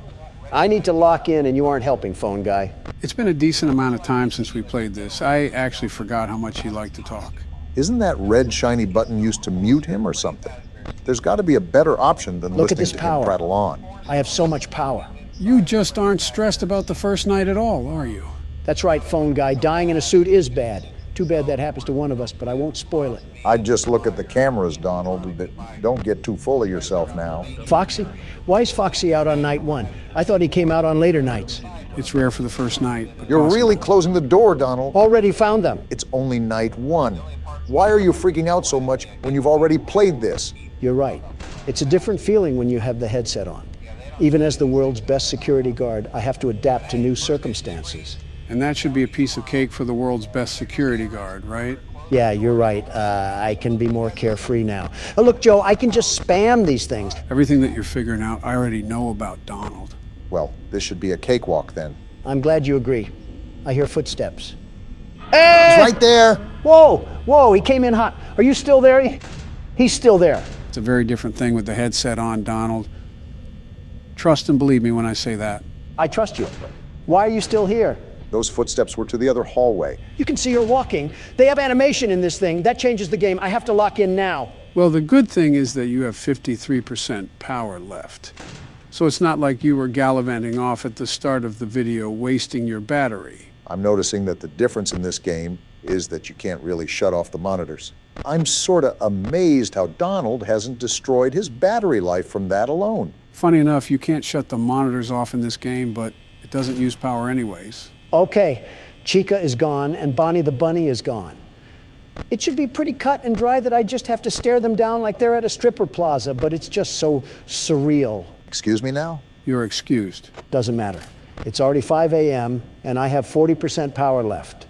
I need to lock in and you aren't helping, phone guy. It's been a decent amount of time since we played this. I actually forgot how much he liked to talk. Isn't that red shiny button used to mute him or something? There's got to be a better option than Look at listening this to power. him prattle on. I have so much power. You just aren't stressed about the first night at all, are you? That's right, phone guy. Dying in a suit is bad. Too bad that happens to one of us, but I won't spoil it. I'd just look at the cameras, Donald. Don't get too full of yourself now. Foxy? Why is Foxy out on night 1? I thought he came out on later nights. It's rare for the first night. You're really closing the door, Donald. Already found them. It's only night 1. Why are you freaking out so much when you've already played this? You're right. It's a different feeling when you have the headset on. Even as the world's best security guard, I have to adapt to new circumstances. And that should be a piece of cake for the world's best security guard, right? Yeah, you're right. I can be more carefree now. Look, Joe, I can just spam these things. Everything that you're figuring out, I already know about Donald. Well, this should be a cakewalk then. I'm glad you agree. I hear footsteps. Hey! He's right there. Whoa, he came in hot. Are you still there? He's still there. It's a very different thing with the headset on, Donald. Trust and believe me when I say that. I trust you. Why are you still here? Those footsteps were to the other hallway. You can see her walking. They have animation in this thing. That changes the game. I have to lock in now. Well, the good thing is that you have 53% power left. So it's not like you were gallivanting off at the start of the video, wasting your battery. I'm noticing that the difference in this game is that you can't really shut off the monitors. I'm sort of amazed how Donald hasn't destroyed his battery life from that alone. Funny enough, you can't shut the monitors off in this game, but it doesn't use power anyways. Okay, Chica is gone and Bonnie the Bunny is gone. It should be pretty cut and dry that I just have to stare them down like they're at a stripper plaza, but it's just so surreal. Excuse me now? You're excused. Doesn't matter. It's already 5 a.m. and I have 40% power left.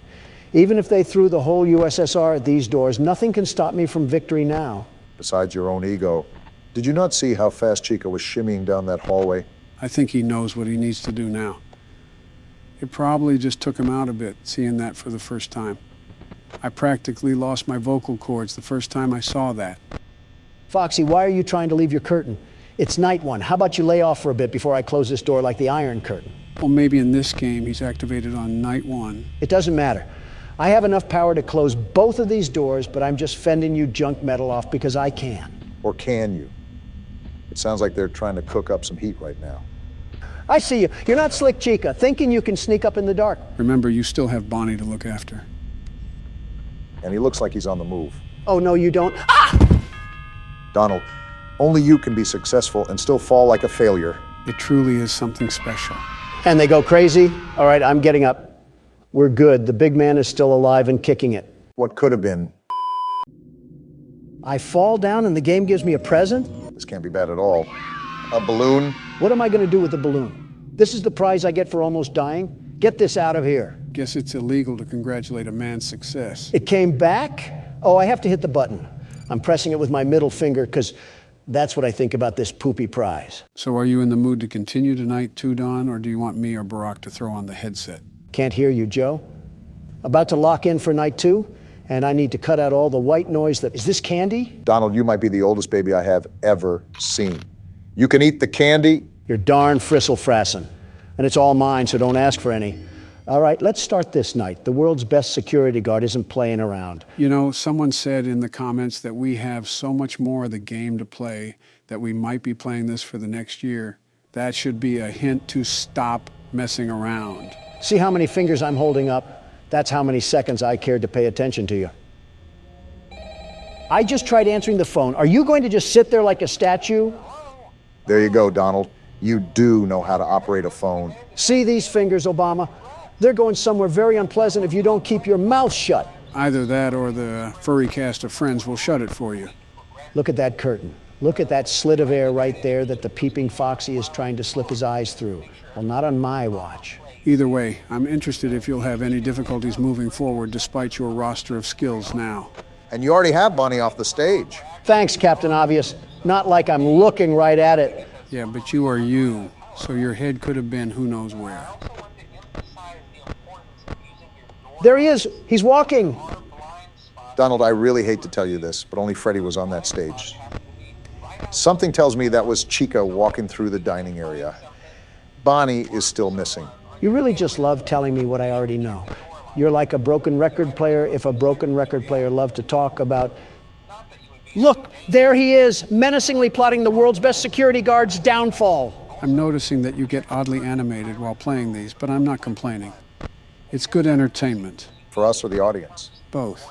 Even if they threw the whole USSR at these doors, nothing can stop me from victory now. Besides your own ego. Did you not see how fast Chica was shimmying down that hallway? I think he knows what he needs to do now. It probably just took him out a bit, seeing that for the first time. I practically lost my vocal cords the first time I saw that. Foxy, why are you trying to leave your curtain? It's night 1. How about you lay off for a bit before I close this door like the Iron Curtain? Well, maybe in this game he's activated on night 1. It doesn't matter. I have enough power to close both of these doors, but I'm just fending you junk metal off because I can. Or can you? It sounds like they're trying to cook up some heat right now. I see you. You're not slick, Chica, thinking you can sneak up in the dark. Remember, you still have Bonnie to look after. And he looks like he's on the move. Oh, no, you don't. Ah! Donald, only you can be successful and still fall like a failure. It truly is something special. And they go crazy? All right, I'm getting up. We're good. The big man is still alive and kicking it. What could have been? I fall down and the game gives me a present? This can't be bad at all. A balloon? What am I going to do with the balloon? This is the prize I get for almost dying? Get this out of here. Guess it's illegal to congratulate a man's success. It came back? Oh, I have to hit the button. I'm pressing it with my middle finger because that's what I think about this poopy prize. So are you in the mood to continue tonight too, Don, or do you want me or Barack to throw on the headset? Can't hear you, Joe. About to lock in for night 2, and I need to cut out all the white noise that... Is this candy? Donald, you might be the oldest baby I have ever seen. You can eat the candy. You're darn fristle-frassin'. And it's all mine, so don't ask for any. All right, let's start this night. The world's best security guard isn't playing around. You know, someone said in the comments that we have so much more of the game to play that we might be playing this for the next year. That should be a hint to stop messing around. See how many fingers I'm holding up? That's how many seconds I cared to pay attention to you. I just tried answering the phone. Are you going to just sit there like a statue? There you go, Donald. You do know how to operate a phone. See these fingers, Obama? They're going somewhere very unpleasant if you don't keep your mouth shut. Either that or the furry cast of friends will shut it for you. Look at that curtain. Look at that slit of air right there that the peeping Foxy is trying to slip his eyes through. Well, not on my watch. Either way, I'm interested if you'll have any difficulties moving forward despite your roster of skills now. And you already have Bonnie off the stage. Thanks, Captain Obvious. Not like I'm looking right at it. Yeah, but you are you, so your head could have been who knows where. There he is. He's walking. Donald, I really hate to tell you this, but only Freddy was on that stage. Something tells me that was Chica walking through the dining area. Bonnie is still missing. You really just love telling me what I already know. You're like a broken record player if a broken record player loved to talk about... Look, there he is, menacingly plotting the world's best security guard's downfall. I'm noticing that you get oddly animated while playing these, but I'm not complaining. It's good entertainment. For us or the audience? Both.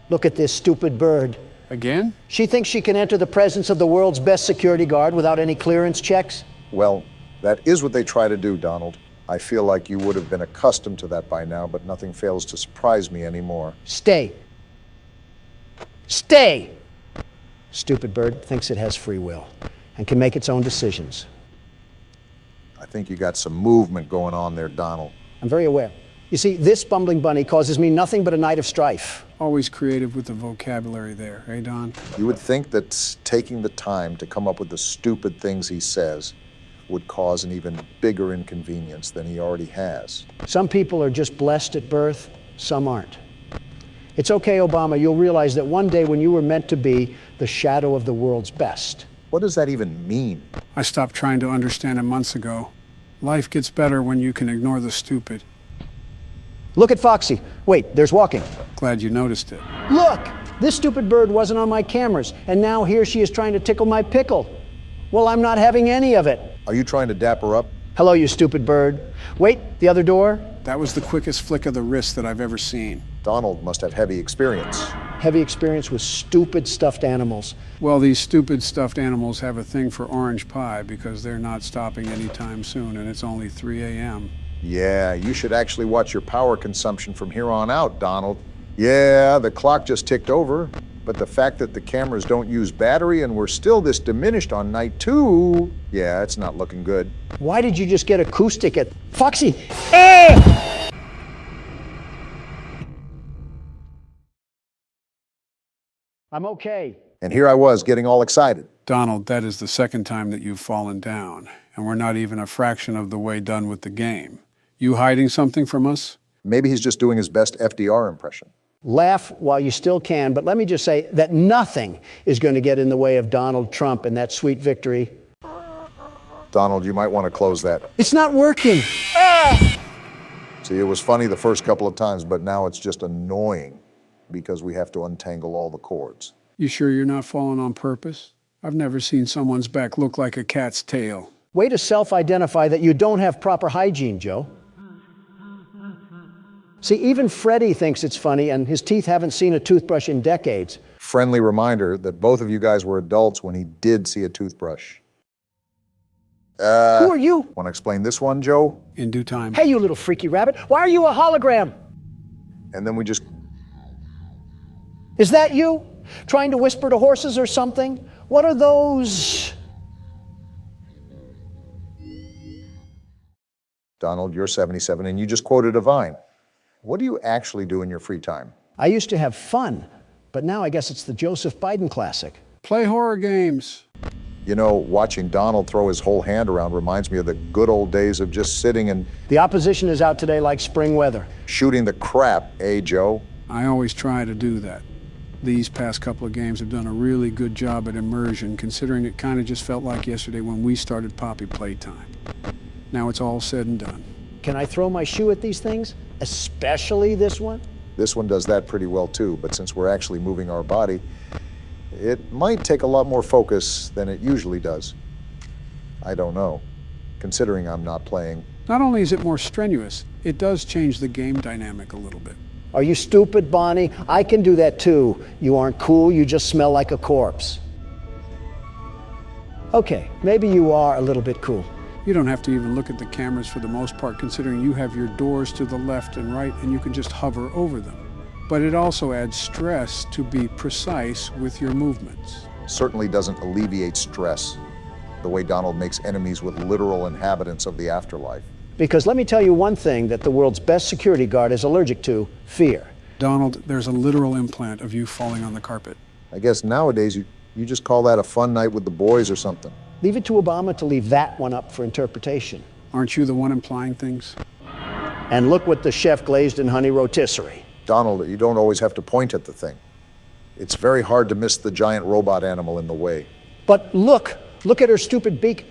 Look at this stupid bird. Again? She thinks she can enter the presence of the world's best security guard without any clearance checks? Well, that is what they try to do, Donald. I feel like you would have been accustomed to that by now, but nothing fails to surprise me anymore. Stay. Stay! Stupid bird thinks it has free will and can make its own decisions. I think you got some movement going on there, Donald. I'm very aware. You see, this bumbling bunny causes me nothing but a night of strife. Always creative with the vocabulary there, eh, Don? You would think that taking the time to come up with the stupid things he says would cause an even bigger inconvenience than he already has. Some people are just blessed at birth, some aren't. It's okay, Obama, you'll realize that one day when you were meant to be the shadow of the world's best. What does that even mean? I stopped trying to understand it months ago. Life gets better when you can ignore the stupid. Look at Foxy. Wait, there's walking. Glad you noticed it. Look! This stupid bird wasn't on my cameras, and now here she is trying to tickle my pickle. Well, I'm not having any of it. Are you trying to dap her up? Hello, you stupid bird. Wait, the other door? That was the quickest flick of the wrist that I've ever seen. Donald must have heavy experience. Heavy experience with stupid stuffed animals. Well, these stupid stuffed animals have a thing for orange pie because they're not stopping anytime soon, and it's only 3 a.m. Yeah, you should actually watch your power consumption from here on out, Donald. Yeah, the clock just ticked over, but the fact that the cameras don't use battery and we're still this diminished on night 2, yeah, it's not looking good. Why did you just get acoustic at Foxy? Ah! I'm okay. And here I was getting all excited. Donald, that is the second time that you've fallen down, and we're not even a fraction of the way done with the game. You hiding something from us? Maybe he's just doing his best FDR impression. Laugh while you still can, but let me just say that nothing is going to get in the way of Donald Trump and that sweet victory. Donald, you might want to close that. It's not working. Ah! See, it was funny the first couple of times, but now it's just annoying because we have to untangle all the cords. You sure you're not falling on purpose? I've never seen someone's back look like a cat's tail. Way to self-identify that you don't have proper hygiene, Joe. See, even Freddy thinks it's funny, and his teeth haven't seen a toothbrush in decades. Friendly reminder that both of you guys were adults when he did see a toothbrush. Who are you? Want to explain this one, Joe? In due time. Hey, you little freaky rabbit. Why are you a hologram? And then we just... Is that you? Trying to whisper to horses or something? What are those? Donald, you're 77 and you just quoted a Vine. What do you actually do in your free time? I used to have fun, but now I guess it's the Joseph Biden classic. Play horror games. You know, watching Donald throw his whole hand around reminds me of the good old days of just sitting and... The opposition is out today like spring weather. Shooting the crap, eh, Joe? I always try to do that. These past couple of games have done a really good job at immersion, considering it kind of just felt like yesterday when we started Poppy Playtime. Now it's all said and done. Can I throw my shoe at these things? Especially this one? This one does that pretty well too, but since we're actually moving our body, it might take a lot more focus than it usually does. I don't know, considering I'm not playing. Not only is it more strenuous, it does change the game dynamic a little bit. Are you stupid, Bonnie? I can do that too. You aren't cool, you just smell like a corpse. Okay, maybe you are a little bit cool. You don't have to even look at the cameras for the most part, considering you have your doors to the left and right, and you can just hover over them. But it also adds stress to be precise with your movements. Certainly doesn't alleviate stress, the way Donald makes enemies with literal inhabitants of the afterlife. Because let me tell you one thing that the world's best security guard is allergic to: fear. Donald, there's a literal implant of you falling on the carpet. I guess nowadays you just call that a fun night with the boys or something. Leave it to Obama to leave that one up for interpretation. Aren't you the one implying things? And look what the chef glazed in honey rotisserie. Donald, you don't always have to point at the thing. It's very hard to miss the giant robot animal in the way. But look at her stupid beak.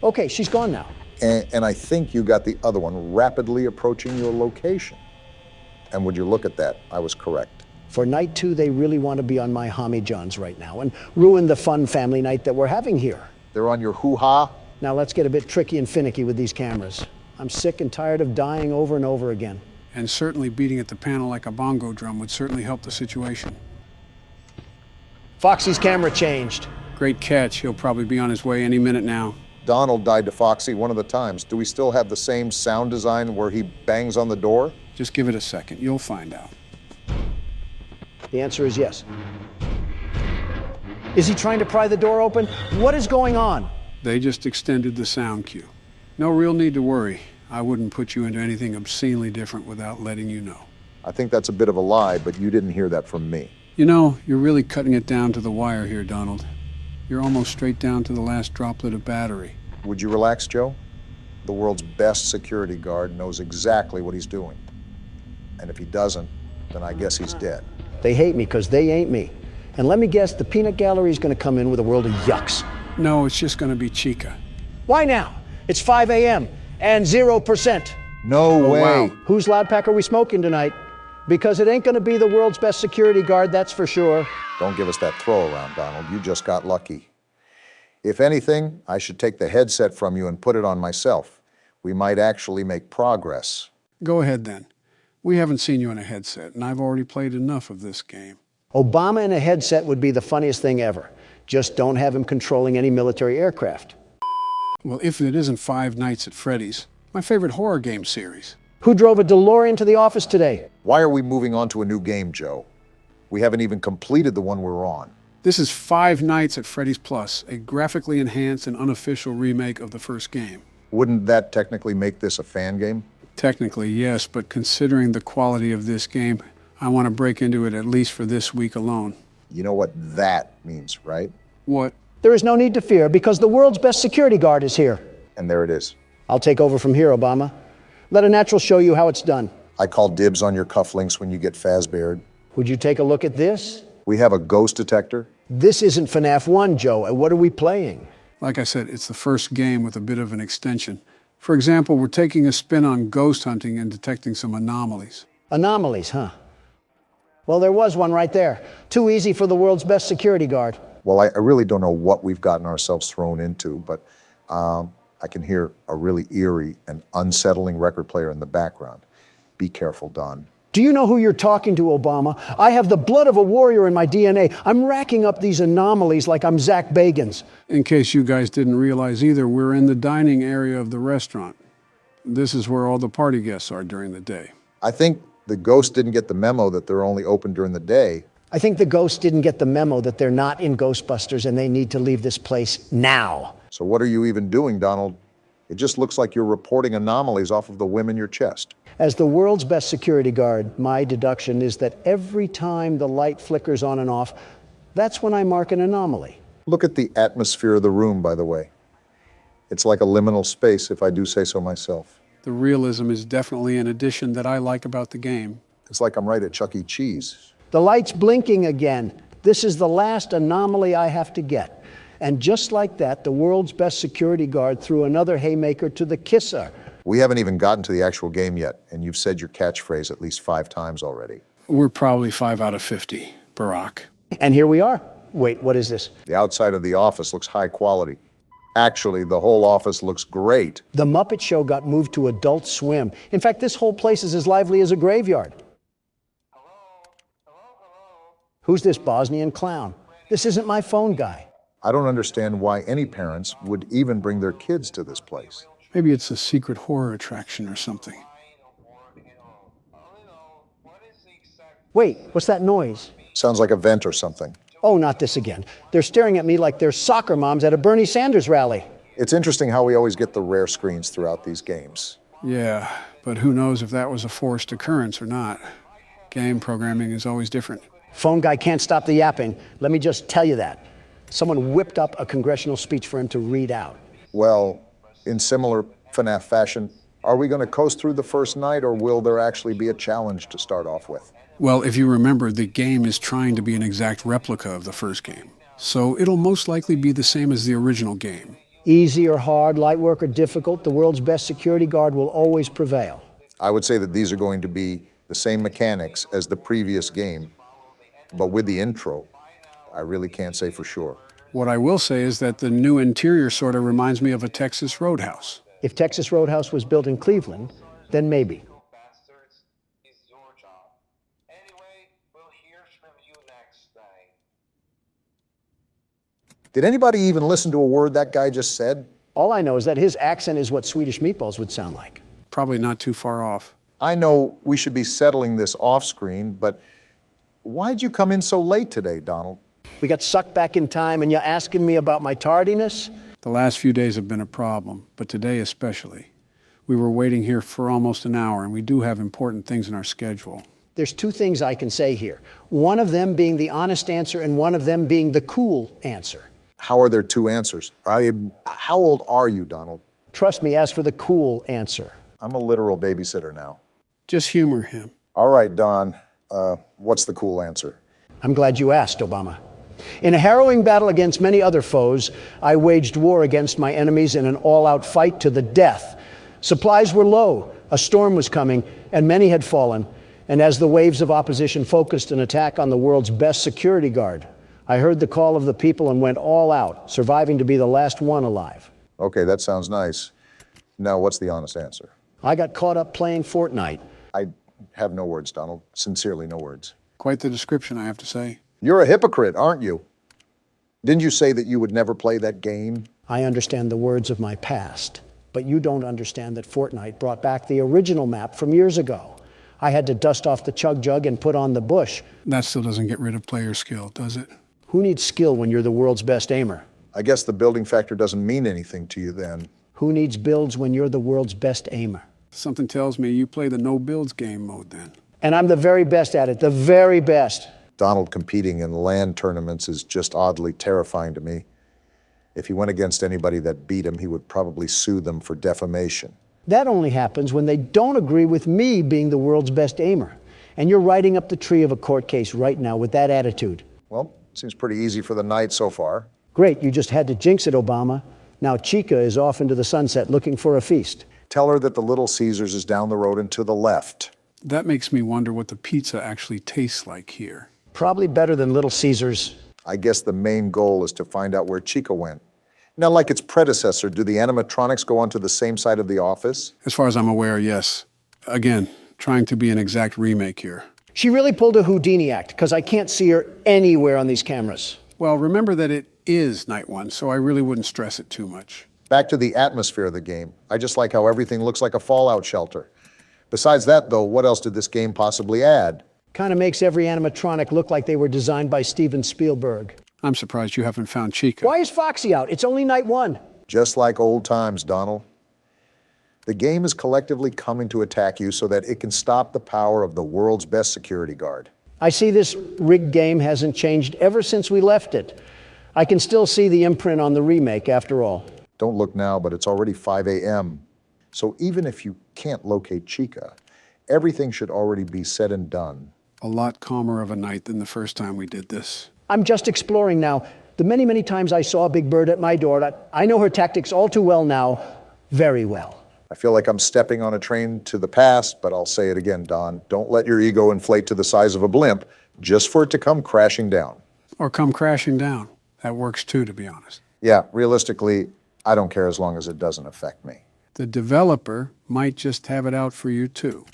Okay, she's gone now. And I think you got the other one rapidly approaching your location. And would you look at that? I was correct. For night 2, they really want to be on my Homie Johns right now and ruin the fun family night that we're having here. They're on your hoo-ha? Now let's get a bit tricky and finicky with these cameras. I'm sick and tired of dying over and over again. And certainly beating at the panel like a bongo drum would certainly help the situation. Foxy's camera changed. Great catch. He'll probably be on his way any minute now. Donald died to Foxy one of the times. Do we still have the same sound design where he bangs on the door? Just give it a second. You'll find out. The answer is yes. Is he trying to pry the door open? What is going on? They just extended the sound cue. No real need to worry. I wouldn't put you into anything obscenely different without letting you know. I think that's a bit of a lie, but you didn't hear that from me. You know, you're really cutting it down to the wire here, Donald. You're almost straight down to the last droplet of battery. Would you relax, Joe? The world's best security guard knows exactly what he's doing. And if he doesn't, then I guess he's dead. They hate me because they ain't me. And let me guess, the peanut gallery is going to come in with a world of yucks. No, it's just going to be Chica. Why now? It's 5 a.m. and 0%. No way. Wow. Whose loud pack are we smoking tonight? Because it ain't going to be the world's best security guard, that's for sure. Don't give us that throw around, Donald. You just got lucky. If anything, I should take the headset from you and put it on myself. We might actually make progress. Go ahead then. We haven't seen you in a headset, and I've already played enough of this game. Obama in a headset would be the funniest thing ever. Just don't have him controlling any military aircraft. Well, if it isn't Five Nights at Freddy's, my favorite horror game series. Who drove a DeLorean to the office today? Why are we moving on to a new game, Joe? We haven't even completed the one we're on. This is Five Nights at Freddy's Plus, a graphically enhanced and unofficial remake of the first game. Wouldn't that technically make this a fan game? Technically, yes, but considering the quality of this game, I want to break into it at least for this week alone. You know what that means, right? What? There is no need to fear because the world's best security guard is here. And there it is. I'll take over from here, Obama. Let a natural show you how it's done. I call dibs on your cufflinks when you get Fazbeared. Would you take a look at this? We have a ghost detector. This isn't FNAF 1, Joe. What are we playing? Like I said, it's the first game with a bit of an extension. For example, we're taking a spin on ghost hunting and detecting some anomalies. Anomalies, huh? Well, there was one right there. Too easy for the world's best security guard. Well, I really don't know what we've gotten ourselves thrown into, but I can hear a really eerie and unsettling record player in the background. Be careful, Don. Do you know who you're talking to, Obama? I have the blood of a warrior in my DNA. I'm racking up these anomalies like I'm Zach Bagans. In case you guys didn't realize either, we're in the dining area of the restaurant. This is where all the party guests are during the day. I think the ghost didn't get the memo that they're only open during the day. I think the ghosts didn't get the memo that they're not in Ghostbusters and they need to leave this place now. So what are you even doing, Donald? It just looks like you're reporting anomalies off of the whim in your chest. As the world's best security guard, my deduction is that every time the light flickers on and off, that's when I mark an anomaly. Look at the atmosphere of the room, by the way. It's like a liminal space, if I do say so myself. The realism is definitely an addition that I like about the game. It's like I'm right at Chuck E. Cheese. The light's blinking again. This is the last anomaly I have to get. And just like that, the world's best security guard threw another haymaker to the kisser. We haven't even gotten to the actual game yet, and you've said your catchphrase at least 5 times already. We're probably 5 out of 50, Barack. And here we are. Wait, what is this? The outside of the office looks high quality. Actually, the whole office looks great. The Muppet Show got moved to Adult Swim. In fact, this whole place is as lively as a graveyard. Who's this Bosnian clown? This isn't my phone guy. I don't understand why any parents would even bring their kids to this place. Maybe it's a secret horror attraction or something. Wait, what's that noise? Sounds like a vent or something. Oh, not this again. They're staring at me like they're soccer moms at a Bernie Sanders rally. It's interesting how we always get the rare screens throughout these games. Yeah, but who knows if that was a forced occurrence or not. Game programming is always different. Phone guy can't stop the yapping. Let me just tell you that. Someone whipped up a congressional speech for him to read out. Well, in similar FNAF fashion, are we going to coast through the first night, or will there actually be a challenge to start off with? Well, if you remember, the game is trying to be an exact replica of the first game. So it'll most likely be the same as the original game. Easy or hard, light work or difficult, the world's best security guard will always prevail. I would say that these are going to be the same mechanics as the previous game, but with the intro, I really can't say for sure. What I will say is that the new interior sort of reminds me of a Texas Roadhouse. If Texas Roadhouse was built in Cleveland, then maybe. Did anybody even listen to a word that guy just said? All I know is that his accent is what Swedish meatballs would sound like. Probably not too far off. I know we should be settling this off-screen, but why'd you come in so late today, Donald? We got sucked back in time, and you're asking me about my tardiness? The last few days have been a problem, but today especially. We were waiting here for almost an hour, and we do have important things in our schedule. There's two things I can say here. One of them being the honest answer, and one of them being the cool answer. How are there two answers? How old are you, Donald? Trust me, as for the cool answer. I'm a literal babysitter now. Just humor him. All right, Don. What's the cool answer? I'm glad you asked, Obama. In a harrowing battle against many other foes, I waged war against my enemies in an all-out fight to the death. Supplies were low, a storm was coming, and many had fallen. And as the waves of opposition focused an attack on the world's best security guard, I heard the call of the people and went all out, surviving to be the last one alive. Okay, that sounds nice. Now, what's the honest answer? I got caught up playing Fortnite. I have no words, Donald. Sincerely, no words. Quite the description, I have to say. You're a hypocrite, aren't you? Didn't you say that you would never play that game? I understand the words of my past, but you don't understand that Fortnite brought back the original map from years ago. I had to dust off the chug jug and put on the bush. That still doesn't get rid of player skill, does it? Who needs skill when you're the world's best aimer? I guess the building factor doesn't mean anything to you then. Who needs builds when you're the world's best aimer? Something tells me you play the no builds game mode then. And I'm the very best at it, the very best. Donald competing in land tournaments is just oddly terrifying to me. If he went against anybody that beat him, he would probably sue them for defamation. That only happens when they don't agree with me being the world's best aimer. And you're riding up the tree of a court case right now with that attitude. Well, seems pretty easy for the night so far. Great, you just had to jinx it, Obama. Now Chica is off into the sunset looking for a feast. Tell her that the Little Caesars is down the road and to the left. That makes me wonder what the pizza actually tastes like here. Probably better than Little Caesars. I guess the main goal is to find out where Chica went. Now, like its predecessor, do the animatronics go onto the same side of the office? As far as I'm aware, yes. Again, trying to be an exact remake here. She really pulled a Houdini act, because I can't see her anywhere on these cameras. Well, remember that it is night one, so I really wouldn't stress it too much. Back to the atmosphere of the game. I just like how everything looks like a fallout shelter. Besides that, though, what else did this game possibly add? Kind of makes every animatronic look like they were designed by Steven Spielberg. I'm surprised you haven't found Chica. Why is Foxy out? It's only night one. Just like old times, Donald. The game is collectively coming to attack you so that it can stop the power of the world's best security guard. I see this rigged game hasn't changed ever since we left it. I can still see the imprint on the remake, after all. Don't look now, but it's already 5 a.m. So even if you can't locate Chica, everything should already be said and done. A lot calmer of a night than the first time we did this. I'm just exploring now. The many, many times I saw Big Bird at my door, I know her tactics all too well now, very well. I feel like I'm stepping on a train to the past, but I'll say it again, Don. Don't let your ego inflate to the size of a blimp just for it to come crashing down. Or come crashing down. That works too, to be honest. Yeah, realistically, I don't care as long as it doesn't affect me. The developer might just have it out for you too.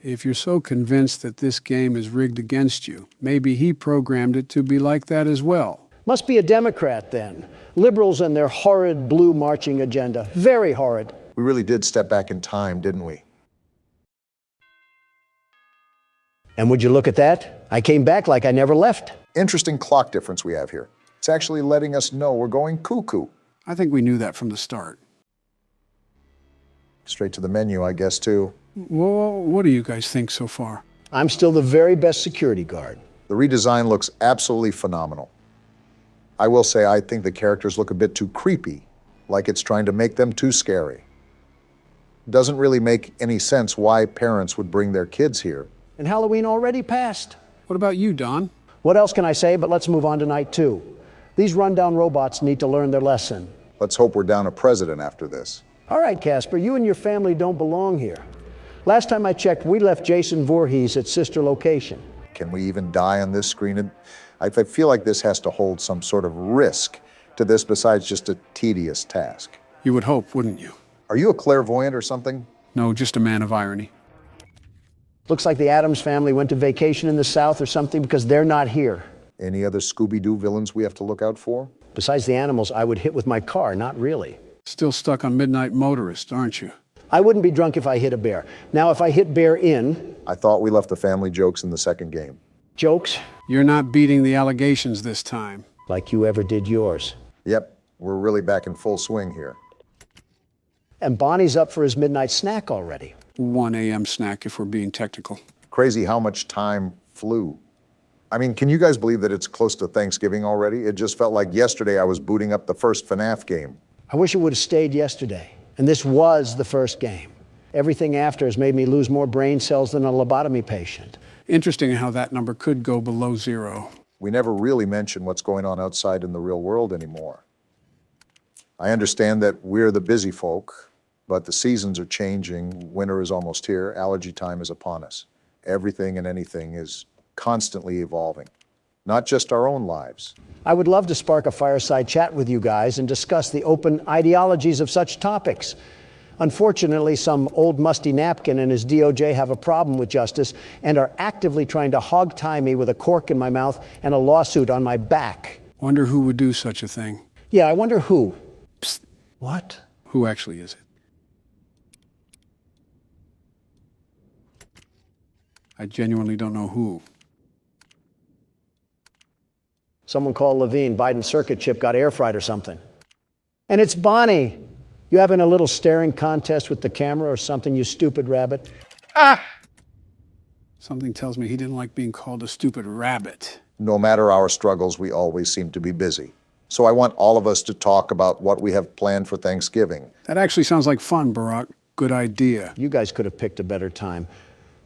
If you're so convinced that this game is rigged against you, maybe he programmed it to be like that as well. Must be a Democrat then. Liberals and their horrid blue marching agenda. Very horrid. We really did step back in time, didn't we? And would you look at that? I came back like I never left. Interesting clock difference we have here. It's actually letting us know we're going cuckoo. I think we knew that from the start. Straight to the menu, I guess, too. Well, what do you guys think so far? I'm still the very best security guard. The redesign looks absolutely phenomenal. I will say I think the characters look a bit too creepy, like it's trying to make them too scary. Doesn't really make any sense why parents would bring their kids here. And Halloween already passed. What about you, Don? What else can I say, but let's move on to night two. These rundown robots need to learn their lesson. Let's hope we're down a president after this. All right, Casper, you and your family don't belong here. Last time I checked, we left Jason Voorhees at sister location. Can we even die on this screen? I feel like this has to hold some sort of risk to this besides just a tedious task. You would hope, wouldn't you? Are you a clairvoyant or something? No, just a man of irony. Looks like the Addams family went to vacation in the South or something because they're not here. Any other Scooby-Doo villains we have to look out for? Besides the animals I would hit with my car, not really. Still stuck on Midnight Motorist, aren't you? I wouldn't be drunk if I hit a bear. Now, if I hit bear in... I thought we left the family jokes in the second game. Jokes? You're not beating the allegations this time. Like you ever did yours. Yep, we're really back in full swing here. And Bonnie's up for his midnight snack already. 1 a.m. snack if we're being technical. Crazy how much time flew. I mean, can you guys believe that it's close to Thanksgiving already? It just felt like yesterday I was booting up the first FNAF game. I wish it would have stayed yesterday. And this was the first game. Everything after has made me lose more brain cells than a lobotomy patient. Interesting how that number could go below 0. We never really mention what's going on outside in the real world anymore. I understand that we're the busy folk, but the seasons are changing. Winter is almost here. Allergy time is upon us. Everything and anything is constantly evolving, not just our own lives. I would love to spark a fireside chat with you guys and discuss the open ideologies of such topics. Unfortunately, some old musty napkin and his DOJ have a problem with justice and are actively trying to hog-tie me with a cork in my mouth and a lawsuit on my back. Wonder who would do such a thing. Yeah, I wonder who. Psst. What? Who actually is it? I genuinely don't know who. Someone called Levine. Biden's circuit chip got air fried or something. And it's Bonnie. You having a little staring contest with the camera or something, you stupid rabbit? Ah! Something tells me he didn't like being called a stupid rabbit. No matter our struggles, we always seem to be busy. So I want all of us to talk about what we have planned for Thanksgiving. That actually sounds like fun, Barack. Good idea. You guys could have picked a better time.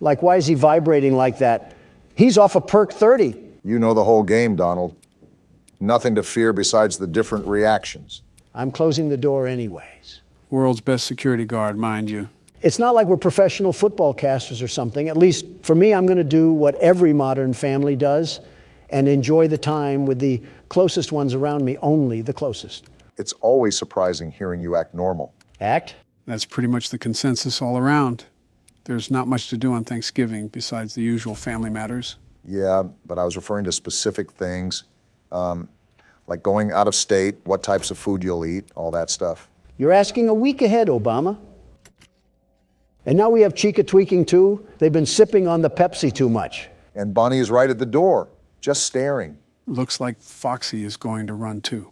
Like, why is he vibrating like that? He's off a perk 30. You know the whole game, Donald. Nothing to fear besides the different reactions. I'm closing the door anyways. World's best security guard, mind you. It's not like we're professional football casters or something. At least for me, I'm going to do what every modern family does and enjoy the time with the closest ones around me, only the closest. It's always surprising hearing you act normal. Act? That's pretty much the consensus all around. There's not much to do on Thanksgiving besides the usual family matters. Yeah, but I was referring to specific things, like going out of state, what types of food you'll eat, all that stuff. You're asking a week ahead, Obama. And now we have Chica tweaking too. They've been sipping on the Pepsi too much. And Bonnie is right at the door, just staring. Looks like Foxy is going to run too.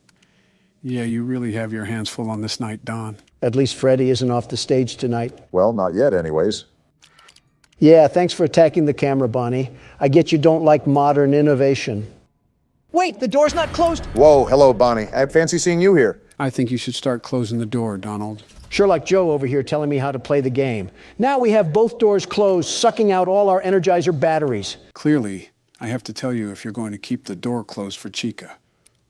Yeah, you really have your hands full on this night, Don. At least Freddy isn't off the stage tonight. Well, not yet anyways. Yeah, thanks for attacking the camera, Bonnie. I get you don't like modern innovation. Wait, the door's not closed? Whoa, hello, Bonnie. I fancy seeing you here. I think you should start closing the door, Donald. Sherlock Joe over here telling me how to play the game. Now we have both doors closed, sucking out all our Energizer batteries. Clearly, I have to tell you if you're going to keep the door closed for Chica.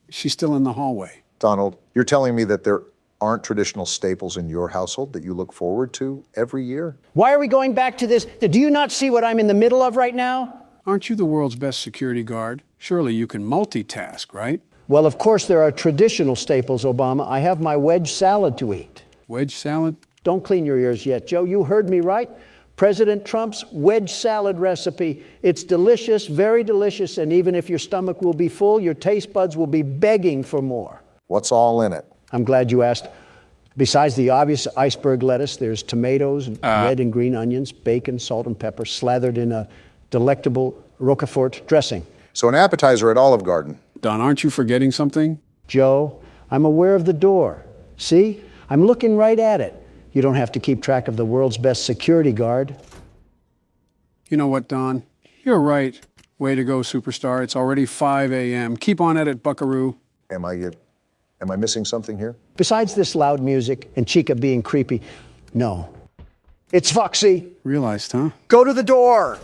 She's still in the hallway. Donald, you're telling me that there aren't traditional staples in your household that you look forward to every year? Why are we going back to this? Do you not see what I'm in the middle of right now? Aren't you the world's best security guard? Surely you can multitask, right? Well, of course there are traditional staples, Obama. I have my wedge salad to eat. Wedge salad? Don't clean your ears yet, Joe. You heard me right. President Trump's wedge salad recipe. It's delicious, very delicious, and even if your stomach will be full, your taste buds will be begging for more. What's all in it? I'm glad you asked. Besides the obvious iceberg lettuce, there's tomatoes, red and green onions, bacon, salt and pepper, slathered in a delectable Roquefort dressing. So an appetizer at Olive Garden. Don, aren't you forgetting something? Joe, I'm aware of the door. See? I'm looking right at it. You don't have to keep track of the world's best security guard. You know what, Don? You're right. Way to go, superstar. It's already 5 a.m. Keep on at it, buckaroo. Am I missing something here? Besides this loud music and Chica being creepy, no. It's Foxy. Realized, huh? Go to the door.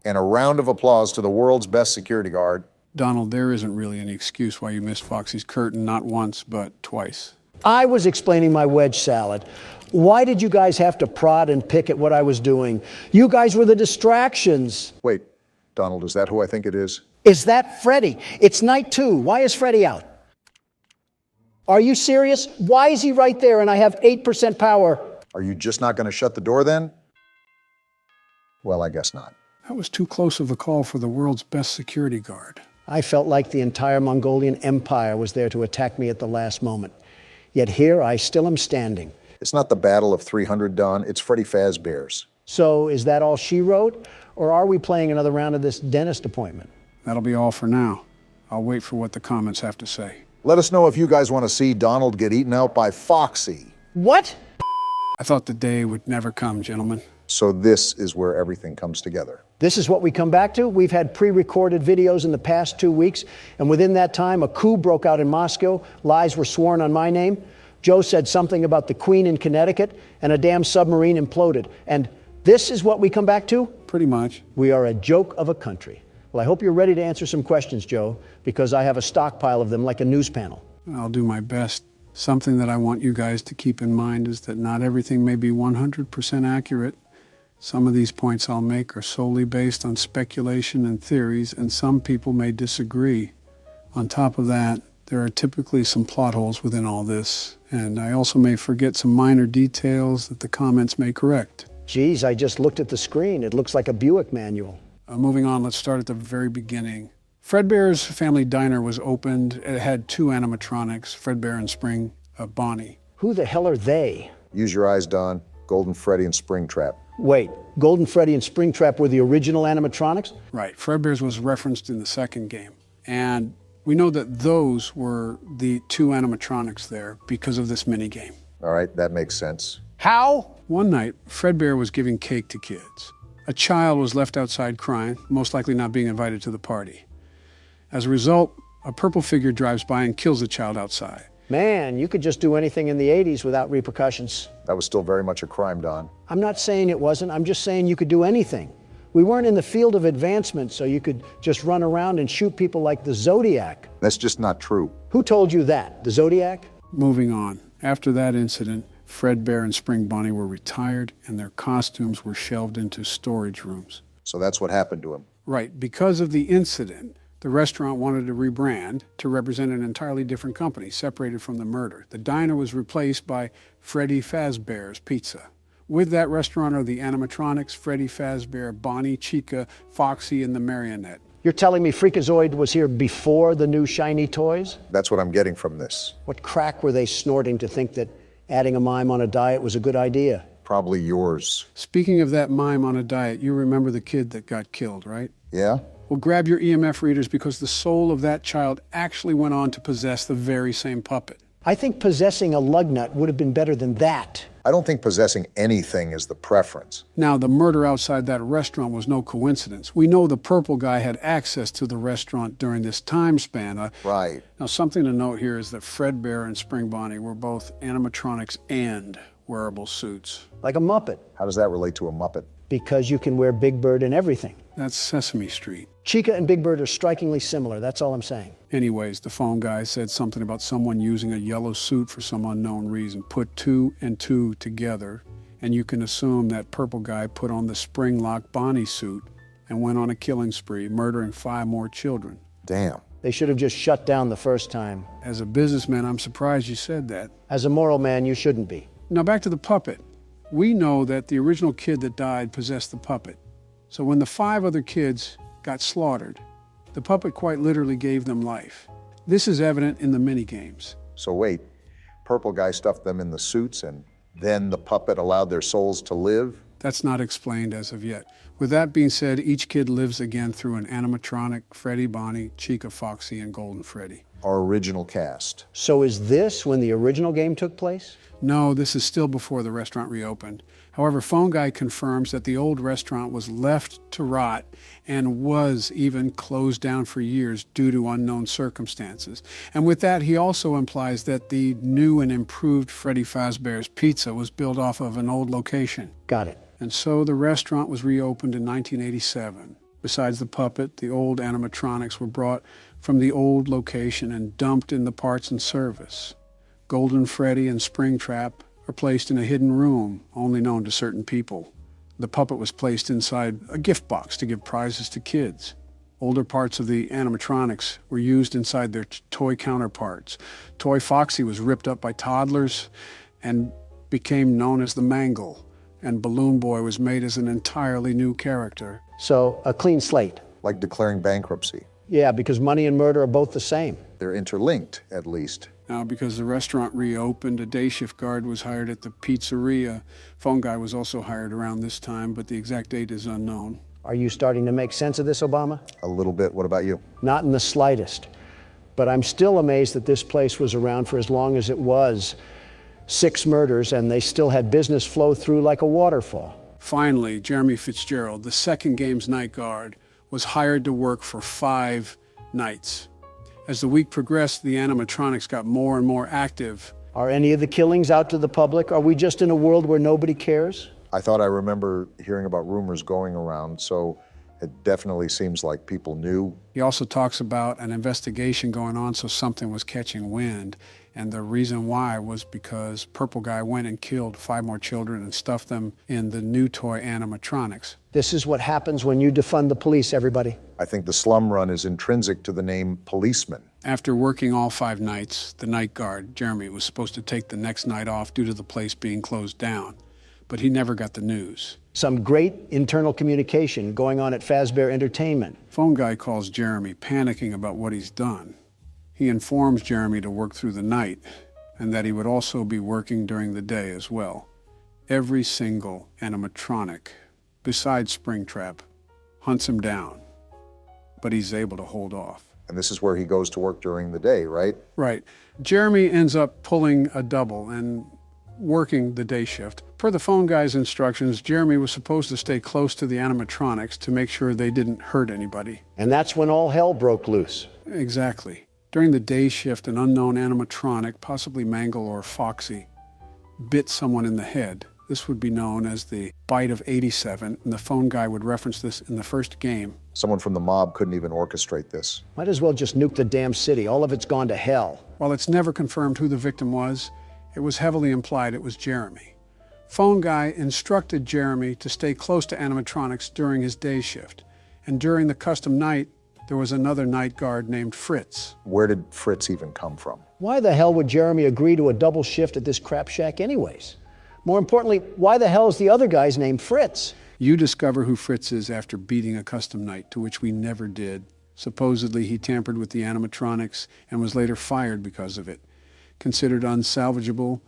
And a round of applause to the world's best security guard. Donald, there isn't really any excuse why you missed Foxy's curtain, not once, but twice. I was explaining my wedge salad. Why did you guys have to prod and pick at what I was doing? You guys were the distractions. Wait, Donald, is that who I think it is? Is that Freddy? It's night 2. Why is Freddy out? Are you serious? Why is he right there and I have 8% power? Are you just not going to shut the door then? Well, I guess not. That was too close of a call for the world's best security guard. I felt like the entire Mongolian Empire was there to attack me at the last moment. Yet here I still am standing. It's not the Battle of 300, Don. It's Freddy Fazbear's. So is that all she wrote? Or are we playing another round of this dentist appointment? That'll be all for now. I'll wait for what the comments have to say. Let us know if you guys want to see Donald get eaten out by Foxy. What? I thought the day would never come, gentlemen. So this is where everything comes together. This is what we come back to. We've had pre-recorded videos in the past 2 weeks, and within that time, a coup broke out in Moscow. Lies were sworn on my name. Joe said something about the Queen in Connecticut, and a damn submarine imploded. And this is what we come back to? Pretty much. We are a joke of a country. Well, I hope you're ready to answer some questions, Joe, because I have a stockpile of them like a news panel. I'll do my best. Something that I want you guys to keep in mind is that not everything may be 100% accurate. Some of these points I'll make are solely based on speculation and theories, and some people may disagree. On top of that, there are typically some plot holes within all this, and I also may forget some minor details that the comments may correct. Geez, I just looked at the screen. It looks like a Buick manual. Moving on, let's start at the very beginning. Fredbear's Family Diner was opened. It had 2 animatronics, Fredbear and Bonnie. Who the hell are they? Use your eyes, Don. Golden Freddy and Springtrap. Wait, Golden Freddy and Springtrap were the original animatronics? Right, Fredbear's was referenced in the second game. And we know that those were the 2 animatronics there because of this minigame. All right, that makes sense. How? One night, Fredbear was giving cake to kids. A child was left outside crying, most likely not being invited to the party. As a result, a purple figure drives by and kills the child outside. Man, you could just do anything in the 80s without repercussions. That was still very much a crime, Don. I'm not saying it wasn't. I'm just saying you could do anything. We weren't in the field of advancement, so you could just run around and shoot people like the Zodiac. That's just not true. Who told you that? The Zodiac? Moving on. After that incident, Fredbear and Bonnie were retired and their costumes were shelved into storage rooms. So that's what happened to him. Right. Because of the incident, the restaurant wanted to rebrand to represent an entirely different company, separated from the murder. The diner was replaced by Freddy Fazbear's Pizza. With that restaurant are the animatronics, Freddy Fazbear, Bonnie, Chica, Foxy, and the Marionette. You're telling me Freakazoid was here before the new shiny toys? That's what I'm getting from this. What crack were they snorting to think that adding a mime on a diet was a good idea? Probably yours. Speaking of that mime on a diet, you remember the kid that got killed, right? Yeah? Well, grab your EMF readers because the soul of that child actually went on to possess the very same puppet. I think possessing a lug nut would have been better than that. I don't think possessing anything is the preference. Now, the murder outside that restaurant was no coincidence. We know the purple guy had access to the restaurant during this time span. Right. Now, something to note here is that Fredbear and Bonnie were both animatronics and wearable suits. Like a Muppet. How does that relate to a Muppet? Because you can wear Big Bird in everything. That's Sesame Street. Chica and Big Bird are strikingly similar, that's all I'm saying. Anyways, the phone guy said something about someone using a yellow suit for some unknown reason. Put 2 and 2 together, and you can assume that purple guy put on the spring-lock Bonnie suit and went on a killing spree, murdering 5 more children. Damn. They should have just shut down the first time. As a businessman, I'm surprised you said that. As a moral man, you shouldn't be. Now back to the puppet. We know that the original kid that died possessed the puppet. So when the 5 other kids got slaughtered, the puppet quite literally gave them life. This is evident in the mini-games. So wait, purple guy stuffed them in the suits and then the puppet allowed their souls to live? That's not explained as of yet. With that being said, each kid lives again through an animatronic, Freddy, Bonnie, Chica, Foxy, and Golden Freddy. Our original cast. So is this when the original game took place? No, this is still before the restaurant reopened. However, Phone Guy confirms that the old restaurant was left to rot and was even closed down for years due to unknown circumstances. And with that, he also implies that the new and improved Freddy Fazbear's Pizza was built off of an old location. Got it. And so the restaurant was reopened in 1987. Besides the puppet, the old animatronics were brought from the old location and dumped in the parts and service. Golden Freddy and Springtrap are placed in a hidden room, only known to certain people. The puppet was placed inside a gift box to give prizes to kids. Older parts of the animatronics were used inside their toy counterparts. Toy Foxy was ripped up by toddlers and became known as the Mangle, and Balloon Boy was made as an entirely new character. So a clean slate. Like declaring bankruptcy. Yeah, because money and murder are both the same. They're interlinked, at least. Now, because the restaurant reopened, a day shift guard was hired at the pizzeria. Phone guy was also hired around this time, but the exact date is unknown. Are you starting to make sense of this, Obama? A little bit. What about you? Not in the slightest. But I'm still amazed that this place was around for as long as it was. 6 murders, and they still had business flow through like a waterfall. Finally, Jeremy Fitzgerald, the second game's night guard, was hired to work for 5 nights. As the week progressed, the animatronics got more and more active. Are any of the killings out to the public? Are we just in a world where nobody cares? I thought I remember hearing about rumors going around, so it definitely seems like people knew. He also talks about an investigation going on, so something was catching wind. And the reason why was because Purple Guy went and killed 5 more children and stuffed them in the new toy animatronics. This is what happens when you defund the police, everybody. I think the slum run is intrinsic to the name policeman. After working all 5 nights, the night guard, Jeremy, was supposed to take the next night off due to the place being closed down. But he never got the news. Some great internal communication going on at Fazbear Entertainment. Phone guy calls Jeremy, panicking about what he's done. He informs Jeremy to work through the night and that he would also be working during the day as well. Every single animatronic, besides Springtrap, hunts him down, but he's able to hold off. And this is where he goes to work during the day, right? Right. Jeremy ends up pulling a double and working the day shift. Per the phone guy's instructions, Jeremy was supposed to stay close to the animatronics to make sure they didn't hurt anybody. And that's when all hell broke loose. Exactly. During the day shift, an unknown animatronic, possibly Mangle or Foxy, bit someone in the head. This would be known as the bite of 87, and the phone guy would reference this in the first game. Someone from the mob couldn't even orchestrate this. Might as well just nuke the damn city. All of it's gone to hell. While it's never confirmed who the victim was, it was heavily implied it was Jeremy. Phone guy instructed Jeremy to stay close to animatronics during his day shift. And during the custom night, there was another night guard named Fritz. Where did Fritz even come from? Why the hell would Jeremy agree to a double shift at this crap shack anyways? More importantly, why the hell is the other guy's name Fritz? You discover who Fritz is after beating a custom night, to which we never did. Supposedly, he tampered with the animatronics and was later fired because of it. Considered unsalvageable,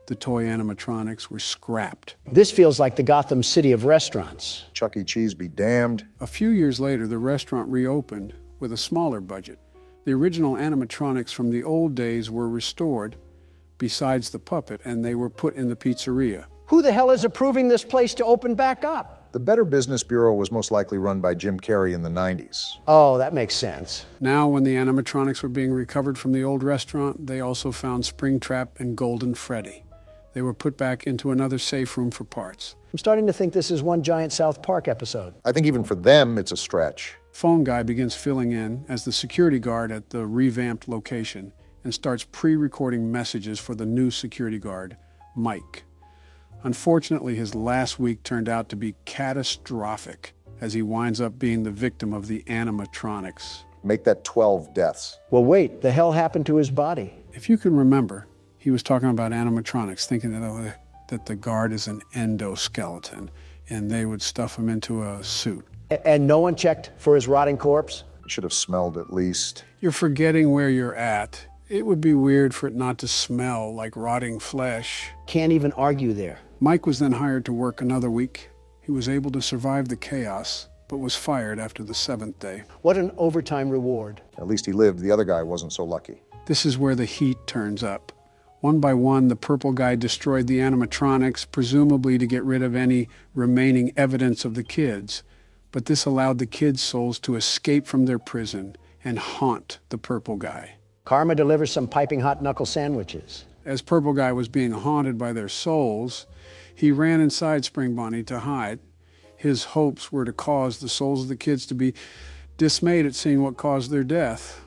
the toy animatronics were scrapped. This feels like the Gotham City of restaurants. Chuck E. Cheese be damned. A few years later, the restaurant reopened with a smaller budget. The original animatronics from the old days were restored, besides the puppet, and they were put in the pizzeria. Who the hell is approving this place to open back up? The Better Business Bureau was most likely run by Jim Carrey in the 90s. Oh, that makes sense. Now, when the animatronics were being recovered from the old restaurant, they also found Springtrap and Golden Freddy. They were put back into another safe room for parts. I'm starting to think this is one giant South Park episode. I think even for them, it's a stretch. Phone guy begins filling in as the security guard at the revamped location and starts pre-recording messages for the new security guard, Mike. Unfortunately, his last week turned out to be catastrophic as he winds up being the victim of the animatronics. Make that 12 deaths. Well, wait, the hell happened to his body? If you can remember, he was talking about animatronics, thinking that the guard is an endoskeleton, and they would stuff him into a suit. And no one checked for his rotting corpse? You should have smelled at least. You're forgetting where you're at. It would be weird for it not to smell like rotting flesh. Can't even argue there. Mike was then hired to work another week. He was able to survive the chaos, but was fired after the 7th day. What an overtime reward. At least he lived. The other guy wasn't so lucky. This is where the heat turns up. One by one, the purple guy destroyed the animatronics, presumably to get rid of any remaining evidence of the kids. But this allowed the kids' souls to escape from their prison and haunt the purple guy. Karma delivers some piping hot knuckle sandwiches. As Purple Guy was being haunted by their souls, he ran inside Spring Bonnie to hide. His hopes were to cause the souls of the kids to be dismayed at seeing what caused their death.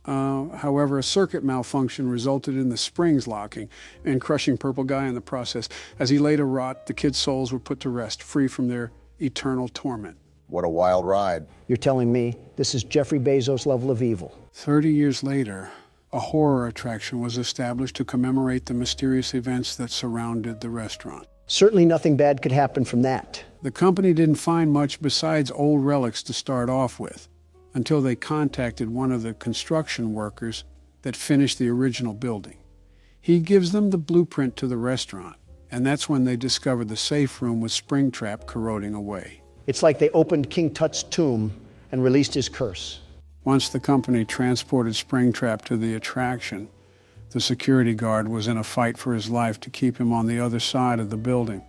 However, a circuit malfunction resulted in the springs locking and crushing Purple Guy in the process. As he lay to rot, the kids' souls were put to rest, free from their eternal torment. What a wild ride. You're telling me this is Jeffrey Bezos' level of evil? 30 years later, a horror attraction was established to commemorate the mysterious events that surrounded the restaurant. Certainly nothing bad could happen from that. The company didn't find much besides old relics to start off with, until they contacted one of the construction workers that finished the original building. He gives them the blueprint to the restaurant, and that's when they discovered the safe room with Springtrap corroding away. It's like they opened King Tut's tomb and released his curse. Once the company transported Springtrap to the attraction, the security guard was in a fight for his life to keep him on the other side of the building.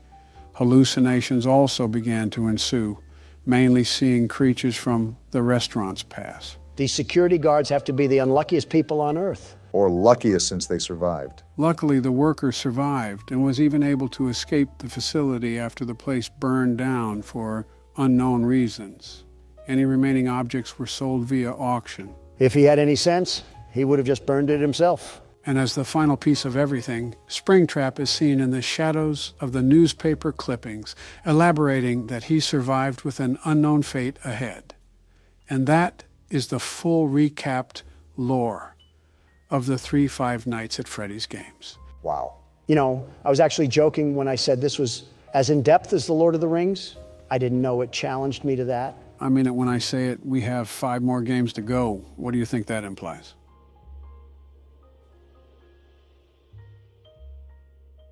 Hallucinations also began to ensue, mainly seeing creatures from the restaurant's past. These security guards have to be the unluckiest people on earth. Or luckiest since they survived. Luckily, the worker survived and was even able to escape the facility after the place burned down for unknown reasons. Any remaining objects were sold via auction. If he had any sense, he would have just burned it himself. And as the final piece of everything, Springtrap is seen in the shadows of the newspaper clippings, elaborating that he survived with an unknown fate ahead. And that is the full recapped lore of the 3 Five Nights at Freddy's games. Wow. You know, I was actually joking when I said this was as in-depth as The Lord of the Rings. I didn't know it challenged me to that. I mean it when I say it. We have 5 more games to go. What do you think that implies?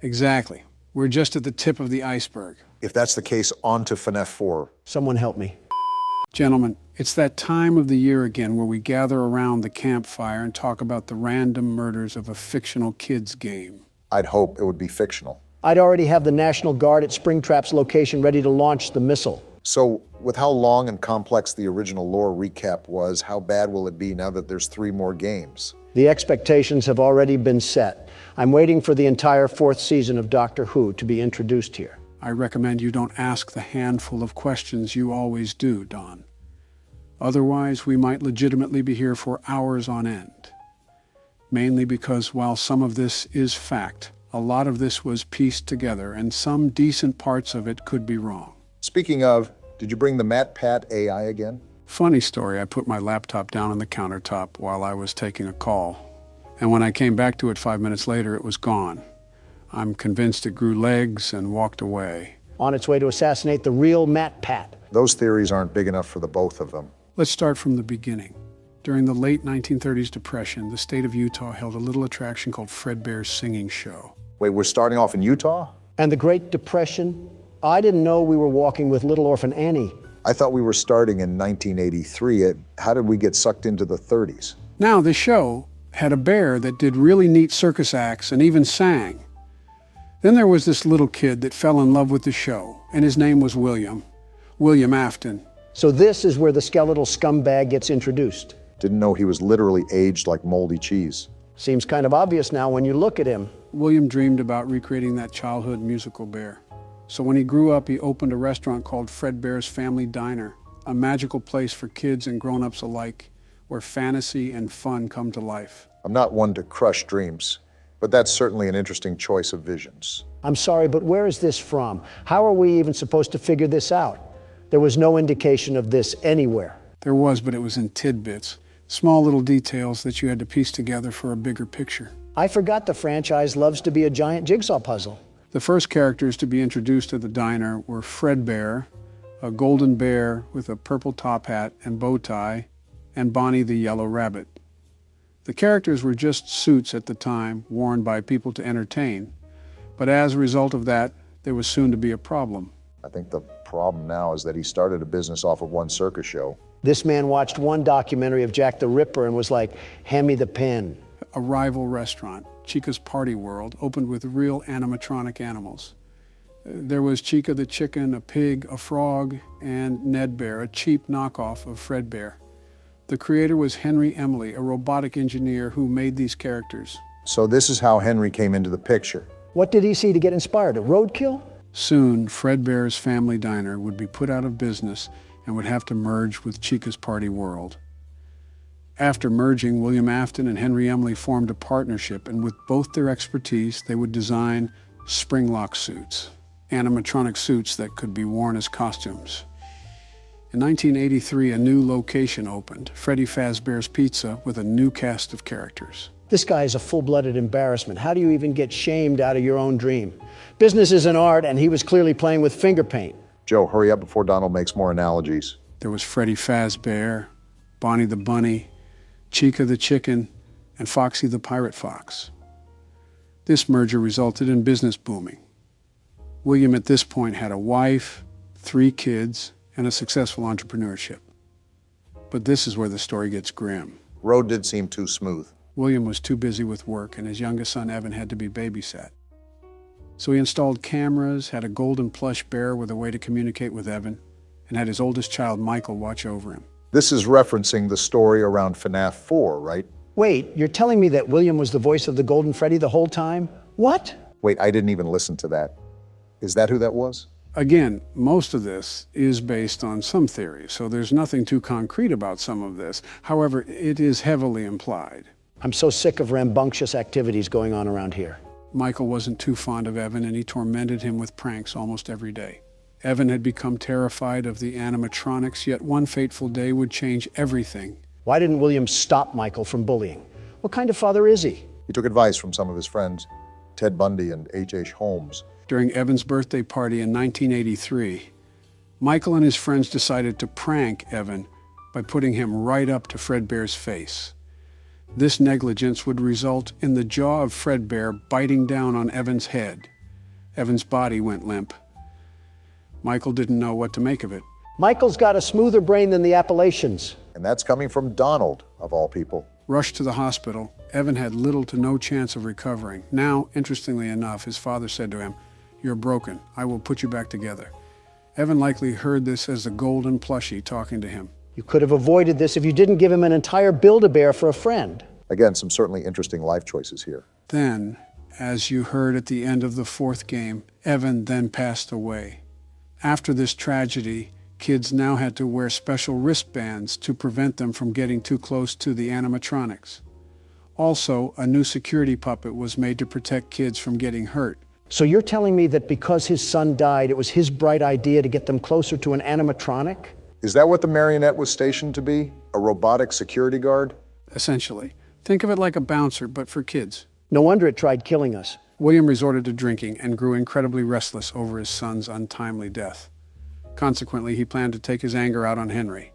Exactly. We're just at the tip of the iceberg. If that's the case, on to FNAF 4. Someone help me. Gentlemen, it's that time of the year again where we gather around the campfire and talk about the random murders of a fictional kids game. I'd hope it would be fictional. I'd already have the National Guard at Springtrap's location ready to launch the missile. So, with how long and complex the original lore recap was, how bad will it be now that there's 3 more games? The expectations have already been set. I'm waiting for the entire 4th season of Doctor Who to be introduced here. I recommend you don't ask the handful of questions you always do, Don. Otherwise, we might legitimately be here for hours on end. Mainly because while some of this is fact, a lot of this was pieced together, and some decent parts of it could be wrong. Speaking of, did you bring the MatPat AI again? Funny story, I put my laptop down on the countertop while I was taking a call. And when I came back to it 5 minutes later, it was gone. I'm convinced it grew legs and walked away. On its way to assassinate the real MatPat. Those theories aren't big enough for the both of them. Let's start from the beginning. During the late 1930s Depression, the state of Utah held a little attraction called Fredbear's Singing Show. Wait, we're starting off in Utah? And the Great Depression? I didn't know we were walking with Little Orphan Annie. I thought we were starting in 1983. How did we get sucked into the 30s? Now, the show had a bear that did really neat circus acts and even sang. Then there was this little kid that fell in love with the show, and his name was William Afton. So this is where the skeletal scumbag gets introduced. Didn't know he was literally aged like moldy cheese. Seems kind of obvious now when you look at him. William dreamed about recreating that childhood musical bear. So when he grew up, he opened a restaurant called Fredbear's Family Diner, a magical place for kids and grown-ups alike, where fantasy and fun come to life. I'm not one to crush dreams, but that's certainly an interesting choice of visions. I'm sorry, but where is this from? How are we even supposed to figure this out? There was no indication of this anywhere. There was, but it was in tidbits. Small little details that you had to piece together for a bigger picture. I forgot the franchise loves to be a giant jigsaw puzzle. The first characters to be introduced to the diner were Fredbear, a golden bear with a purple top hat and bow tie, and Bonnie the yellow rabbit. The characters were just suits at the time, worn by people to entertain. But as a result of that, there was soon to be a problem. I think the problem now is that he started a business off of one circus show. This man watched one documentary of Jack the Ripper and was like, hand me the pen. A rival restaurant, Chica's Party World, opened with real animatronic animals. There was Chica the chicken, a pig, a frog, and Ned Bear, a cheap knockoff of Fredbear. The creator was Henry Emily, a robotic engineer who made these characters. So this is how Henry came into the picture. What did he see to get inspired? A roadkill? Soon, Fredbear's Family Diner would be put out of business and would have to merge with Chica's Party World. After merging, William Afton and Henry Emily formed a partnership, and with both their expertise, they would design spring-lock suits, animatronic suits that could be worn as costumes. In 1983, a new location opened, Freddy Fazbear's Pizza, with a new cast of characters. This guy is a full-blooded embarrassment. How do you even get shamed out of your own dream? Business is an art, and he was clearly playing with finger paint. Joe, hurry up before Donald makes more analogies. There was Freddy Fazbear, Bonnie the Bunny, Chica the Chicken, and Foxy the Pirate Fox. This merger resulted in business booming. William at this point had a wife, 3 kids, and a successful entrepreneurship. But this is where the story gets grim. Road did seem too smooth. William was too busy with work, and his youngest son Evan had to be babysat. So he installed cameras, had a golden plush bear with a way to communicate with Evan, and had his oldest child Michael watch over him. This is referencing the story around FNAF 4, right? Wait, you're telling me that William was the voice of the Golden Freddy the whole time? What? Wait, I didn't even listen to that. Is that who that was? Again, most of this is based on some theories, so there's nothing too concrete about some of this. However, it is heavily implied. I'm so sick of rambunctious activities going on around here. Michael wasn't too fond of Evan, and he tormented him with pranks almost every day. Evan had become terrified of the animatronics, yet one fateful day would change everything. Why didn't William stop Michael from bullying? What kind of father is he? He took advice from some of his friends, Ted Bundy and H.H. Holmes. During Evan's birthday party in 1983, Michael and his friends decided to prank Evan by putting him right up to Fredbear's face. This negligence would result in the jaw of Fredbear biting down on Evan's head. Evan's body went limp. Michael didn't know what to make of it. Michael's got a smoother brain than the Appalachians. And that's coming from Donald, of all people. Rushed to the hospital, Evan had little to no chance of recovering. Now, interestingly enough, his father said to him, "You're broken. I will put you back together." Evan likely heard this as the golden plushie talking to him. You could have avoided this if you didn't give him an entire Build-A-Bear for a friend. Again, some certainly interesting life choices here. Then, as you heard at the end of the 4th game, Evan then passed away. After this tragedy, kids now had to wear special wristbands to prevent them from getting too close to the animatronics. Also, a new security puppet was made to protect kids from getting hurt. So you're telling me that because his son died, it was his bright idea to get them closer to an animatronic? Is that what the marionette was stationed to be? A robotic security guard? Essentially. Think of it like a bouncer, but for kids. No wonder it tried killing us. William resorted to drinking and grew incredibly restless over his son's untimely death. Consequently, he planned to take his anger out on Henry.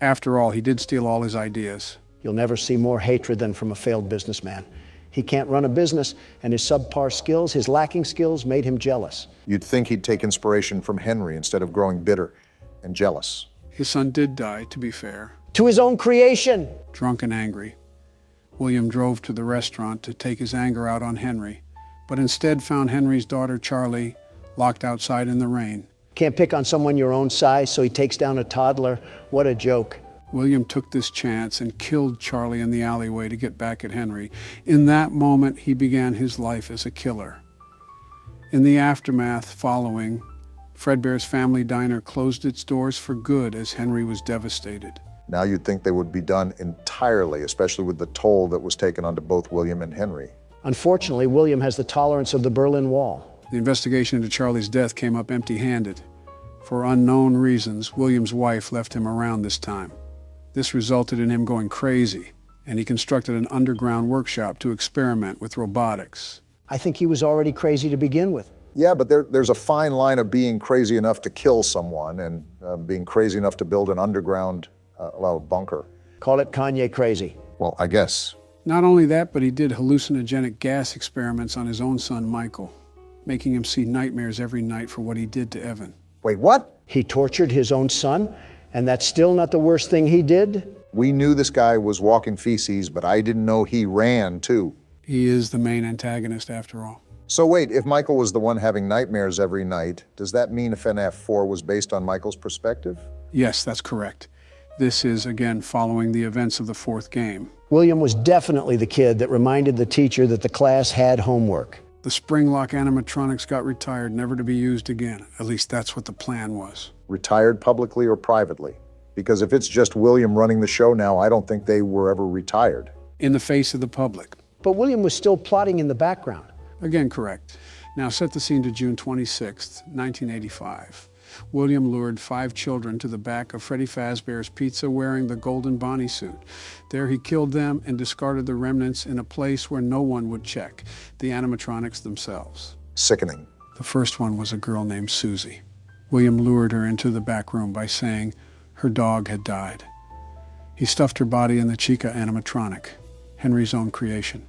After all, he did steal all his ideas. You'll never see more hatred than from a failed businessman. He can't run a business, and his subpar skills, his lacking skills, made him jealous. You'd think he'd take inspiration from Henry instead of growing bitter and jealous. His son did die, to be fair. To his own creation! Drunk and angry, William drove to the restaurant to take his anger out on Henry, but instead found Henry's daughter, Charlie, locked outside in the rain. Can't pick on someone your own size, so he takes down a toddler. What a joke. William took this chance and killed Charlie in the alleyway to get back at Henry. In that moment, he began his life as a killer. In the aftermath following, Fredbear's Family Diner closed its doors for good as Henry was devastated. Now you'd think they would be done entirely, especially with the toll that was taken onto both William and Henry. Unfortunately, William has the tolerance of the Berlin Wall. The investigation into Charlie's death came up empty-handed. For unknown reasons, William's wife left him around this time. This resulted in him going crazy, and he constructed an underground workshop to experiment with robotics. I think he was already crazy to begin with. Yeah, but there's a fine line of being crazy enough to kill someone and being crazy enough to build an underground bunker. Call it Kanye crazy. Well, I guess. Not only that, but he did hallucinogenic gas experiments on his own son, Michael, making him see nightmares every night for what he did to Evan. Wait, what? He tortured his own son, and that's still not the worst thing he did? We knew this guy was walking feces, but I didn't know he ran, too. He is the main antagonist, after all. So wait, if Michael was the one having nightmares every night, does that mean FNAF 4 was based on Michael's perspective? Yes, that's correct. This is, again, following the events of the 4th game. William was definitely the kid that reminded the teacher that the class had homework. The Springlock animatronics got retired, never to be used again. At least that's what the plan was. Retired publicly or privately? Because if it's just William running the show now, I don't think they were ever retired. In the face of the public. But William was still plotting in the background. Again, correct. Now set the scene to June 26th, 1985. William lured 5 children to the back of Freddy Fazbear's Pizza wearing the golden Bonnie suit. There he killed them and discarded the remnants in a place where no one would check, the animatronics themselves. Sickening. The first one was a girl named Susie. William lured her into the back room by saying her dog had died. He stuffed her body in the Chica animatronic, Henry's own creation.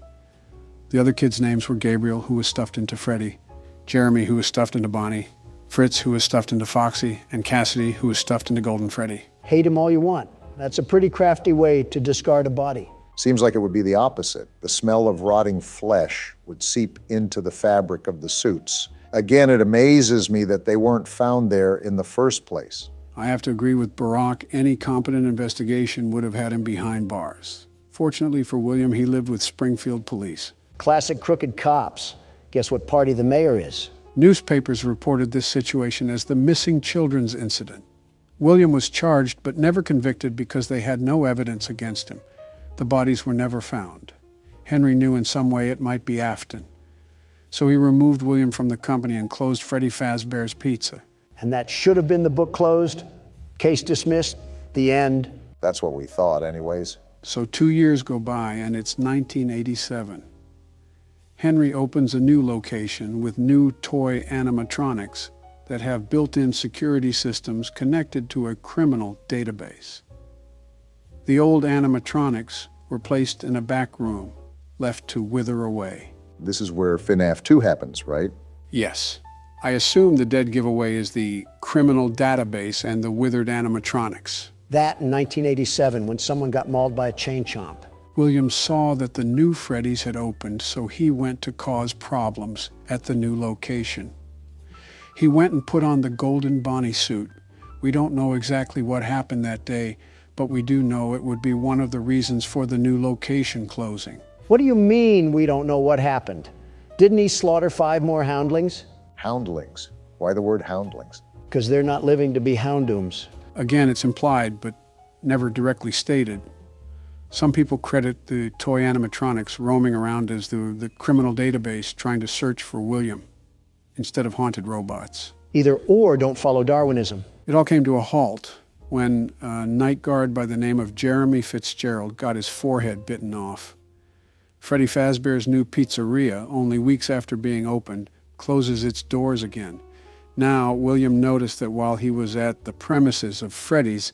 The other kids' names were Gabriel, who was stuffed into Freddy, Jeremy, who was stuffed into Bonnie, Fritz, who was stuffed into Foxy, and Cassidy, who was stuffed into Golden Freddy. Hate him all you want. That's a pretty crafty way to discard a body. Seems like it would be the opposite. The smell of rotting flesh would seep into the fabric of the suits. Again, it amazes me that they weren't found there in the first place. I have to agree with Barack. Any competent investigation would have had him behind bars. Fortunately for William, he lived with Springfield police. Classic crooked cops. Guess what party the mayor is? Newspapers reported this situation as the missing children's incident. William was charged but never convicted because they had no evidence against him. The bodies were never found. Henry knew in some way it might be Afton. So he removed William from the company and closed Freddy Fazbear's Pizza. And that should have been the book closed, case dismissed, the end. That's what we thought anyways. So 2 years go by and it's 1987. Henry opens a new location with new toy animatronics that have built-in security systems connected to a criminal database. The old animatronics were placed in a back room, left to wither away. This is where FNAF 2 happens, right? Yes. I assume the dead giveaway is the criminal database and the withered animatronics. That in 1987, when someone got mauled by a chain chomp. William saw that the new Freddy's had opened, so he went to cause problems at the new location. He went and put on the golden Bonnie suit. We don't know exactly what happened that day, but we do know it would be one of the reasons for the new location closing. What do you mean we don't know what happened? Didn't he slaughter 5 more houndlings? Houndlings? Why the word houndlings? Because they're not living to be houndooms. Again, it's implied, but never directly stated. Some people credit the toy animatronics roaming around as the criminal database trying to search for William instead of haunted robots. Either or don't follow Darwinism. It all came to a halt when a night guard by the name of Jeremy Fitzgerald got his forehead bitten off. Freddy Fazbear's new pizzeria, only weeks after being opened, closes its doors again. Now, William noticed that while he was at the premises of Freddy's,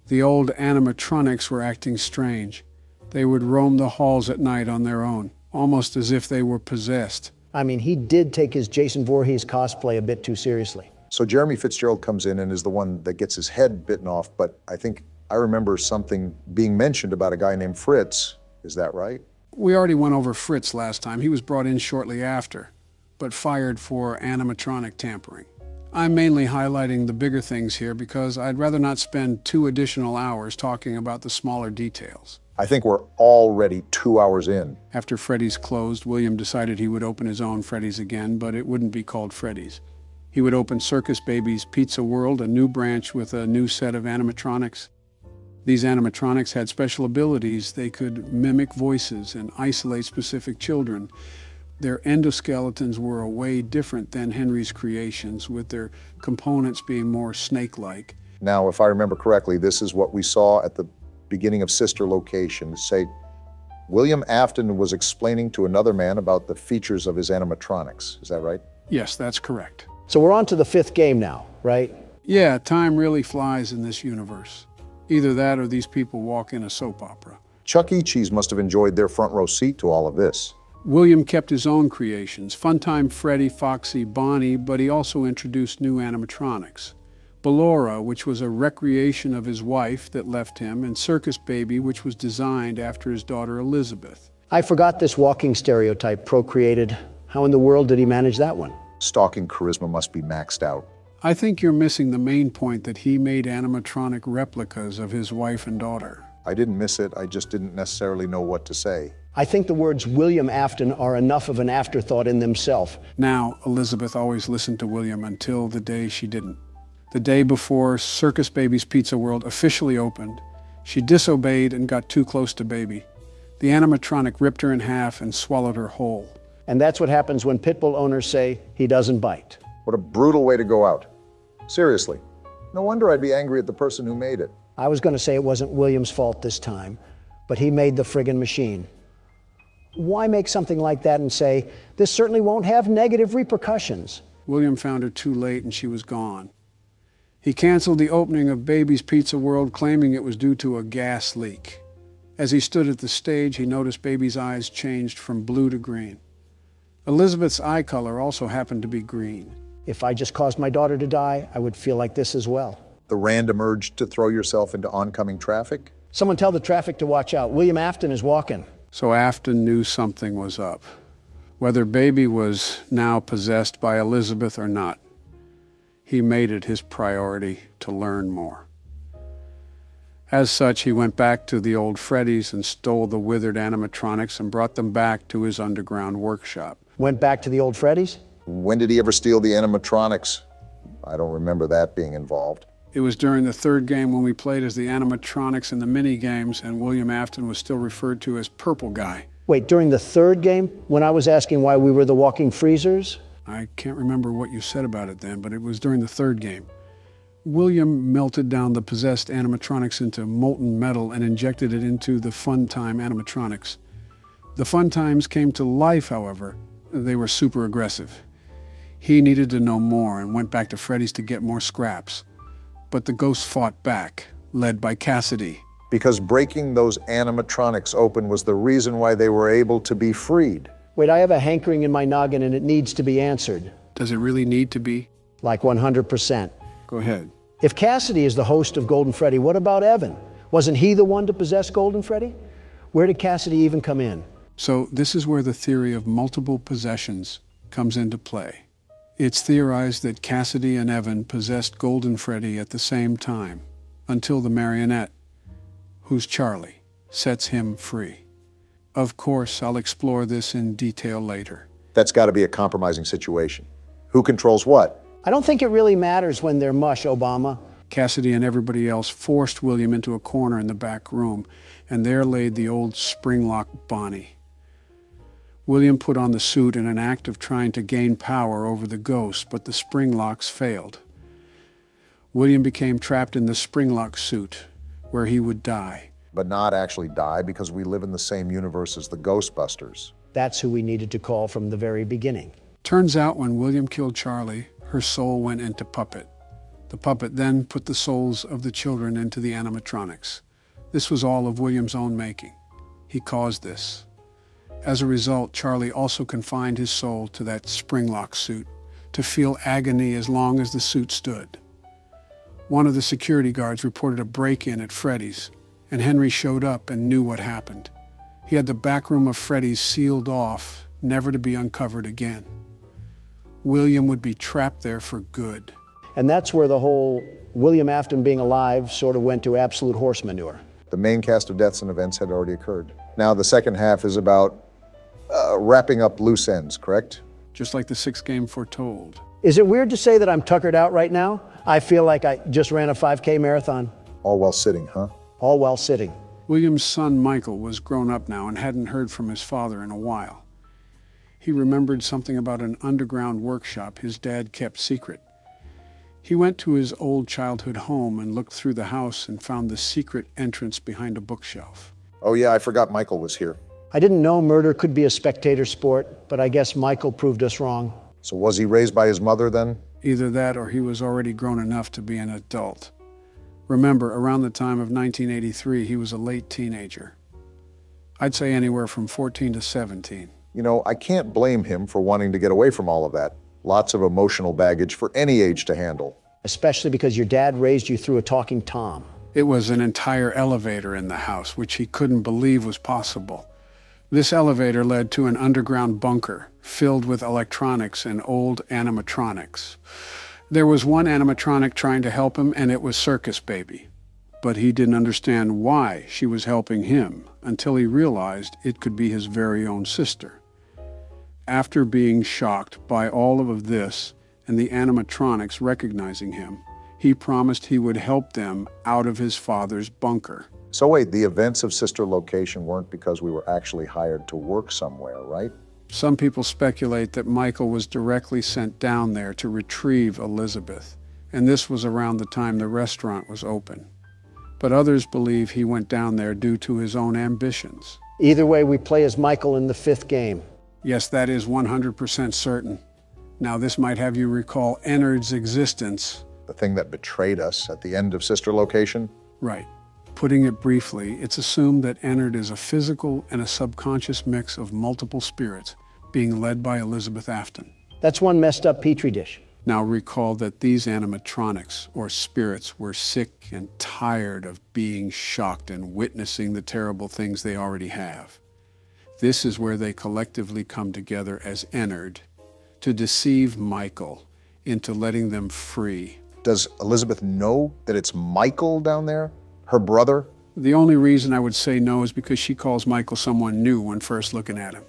the old animatronics were acting strange. They would roam the halls at night on their own, almost as if they were possessed. I mean, he did take his Jason Voorhees cosplay a bit too seriously. So Jeremy Fitzgerald comes in and is the one that gets his head bitten off, but I think I remember something being mentioned about a guy named Fritz. Is that right? We already went over Fritz last time. He was brought in shortly after, but fired for animatronic tampering. I'm mainly highlighting the bigger things here because I'd rather not spend 2 additional hours talking about the smaller details. I think we're already 2 hours in. After Freddy's closed, William decided he would open his own Freddy's again, but it wouldn't be called Freddy's. He would open Circus Baby's Pizza World, a new branch with a new set of animatronics. These animatronics had special abilities. They could mimic voices and isolate specific children. Their endoskeletons were way different than Henry's creations, with their components being more snake-like. Now, if I remember correctly, this is what we saw at the beginning of Sister Location. Say, William Afton was explaining to another man about the features of his animatronics. Is that right? Yes, that's correct. So we're on to the 5th game now, right? Yeah, time really flies in this universe. Either that or these people walk in a soap opera. Chuck E. Cheese must have enjoyed their front row seat to all of this. William kept his own creations, Funtime Freddy, Foxy, Bonnie, but he also introduced new animatronics. Ballora, which was a recreation of his wife that left him, and Circus Baby, which was designed after his daughter Elizabeth. I forgot this walking stereotype procreated. How in the world did he manage that one? Stalking charisma must be maxed out. I think you're missing the main point that he made animatronic replicas of his wife and daughter. I didn't miss it, I just didn't necessarily know what to say. I think the words William Afton are enough of an afterthought in themselves. Now, Elizabeth always listened to William until the day she didn't. The day before Circus Baby's Pizza World officially opened, she disobeyed and got too close to Baby. The animatronic ripped her in half and swallowed her whole. And that's what happens when pit bull owners say he doesn't bite. What a brutal way to go out. Seriously. No wonder I'd be angry at the person who made it. I was going to say it wasn't William's fault this time, but he made the friggin' machine. Why make something like that and say, this certainly won't have negative repercussions? William found her too late and she was gone. He canceled the opening of Baby's Pizza World, claiming it was due to a gas leak. As he stood at the stage, he noticed Baby's eyes changed from blue to green. Elizabeth's eye color also happened to be green. If I just caused my daughter to die, I would feel like this as well. The random urge to throw yourself into oncoming traffic? Someone tell the traffic to watch out. William Afton is walking. So Afton knew something was up. Whether Baby was now possessed by Elizabeth or not, he made it his priority to learn more. As such, he went back to the old Freddy's and stole the withered animatronics and brought them back to his underground workshop. Went back to the old Freddy's? When did he ever steal the animatronics? I don't remember that being involved. It was during the third game when we played as the animatronics in the mini games, and William Afton was still referred to as Purple Guy. Wait, during the third game, when I was asking why we were the walking freezers? I can't remember what you said about it then, but it was during the third game. William melted down the possessed animatronics into molten metal and injected it into the Funtime animatronics. The Funtimes came to life, however. They were super aggressive. He needed to know more and went back to Freddy's to get more scraps. But the ghosts fought back, led by Cassidy. Because breaking those animatronics open was the reason why they were able to be freed. Wait, I have a hankering in my noggin and it needs to be answered. Does it really need to be? Like 100%. Go ahead. If Cassidy is the host of Golden Freddy, what about Evan? Wasn't he the one to possess Golden Freddy? Where did Cassidy even come in? So this is where the theory of multiple possessions comes into play. It's theorized that Cassidy and Evan possessed Golden Freddy at the same time, until the marionette, who's Charlie, sets him free. Of course, I'll explore this in detail later. That's got to be a compromising situation. Who controls what? I don't think it really matters when they're mush, Obama. Cassidy and everybody else forced William into a corner in the back room, and there laid the old spring-lock Bonnie. William put on the suit in an act of trying to gain power over the ghost, but the spring locks failed. William became trapped in the spring lock suit, where he would die. But not actually die, because we live in the same universe as the Ghostbusters. That's who we needed to call from the very beginning. Turns out when William killed Charlie, her soul went into Puppet. The puppet then put the souls of the children into the animatronics. This was all of William's own making. He caused this. As a result, Charlie also confined his soul to that spring-lock suit to feel agony as long as the suit stood. One of the security guards reported a break-in at Freddy's, and Henry showed up and knew what happened. He had the back room of Freddy's sealed off, never to be uncovered again. William would be trapped there for good. And that's where the whole William Afton being alive sort of went to absolute horse manure. The main cast of deaths and events had already occurred. Now the second half is about wrapping up loose ends, correct? Just like the sixth game foretold. Is it weird to say that I'm tuckered out right now? I feel like I just ran a 5K marathon. All while sitting, huh? All while sitting. William's son, Michael, was grown up now and hadn't heard from his father in a while. He remembered something about an underground workshop his dad kept secret. He went to his old childhood home and looked through the house and found the secret entrance behind a bookshelf. Oh yeah, I forgot Michael was here. I didn't know murder could be a spectator sport, but I guess Michael proved us wrong. So was he raised by his mother then? Either that or he was already grown enough to be an adult. Remember, around the time of 1983, he was a late teenager. I'd say anywhere from 14 to 17. You know, I can't blame him for wanting to get away from all of that. Lots of emotional baggage for any age to handle. Especially because your dad raised you through a talking Tom. It was an entire elevator in the house, which he couldn't believe was possible. This elevator led to an underground bunker filled with electronics and old animatronics. There was one animatronic trying to help him, and it was Circus Baby. But he didn't understand why she was helping him until he realized it could be his very own sister. After being shocked by all of this and the animatronics recognizing him, he promised he would help them out of his father's bunker. So wait, the events of Sister Location weren't because we were actually hired to work somewhere, right? Some people speculate that Michael was directly sent down there to retrieve Elizabeth and this was around the time the restaurant was open. But others believe he went down there due to his own ambitions. Either way, we play as Michael in the 5th game. Yes, that is 100% certain. Now, this might have you recall Ennard's existence. The thing that betrayed us at the end of Sister Location? Right. Putting it briefly, it's assumed that Ennard is a physical and a subconscious mix of multiple spirits, being led by Elizabeth Afton. That's one messed up petri dish. Now recall that these animatronics, or spirits, were sick and tired of being shocked and witnessing the terrible things they already have. This is where they collectively come together as Ennard to deceive Michael into letting them free. Does Elizabeth know that it's Michael down there? Her brother? The only reason I would say no is because she calls Michael someone new when first looking at him.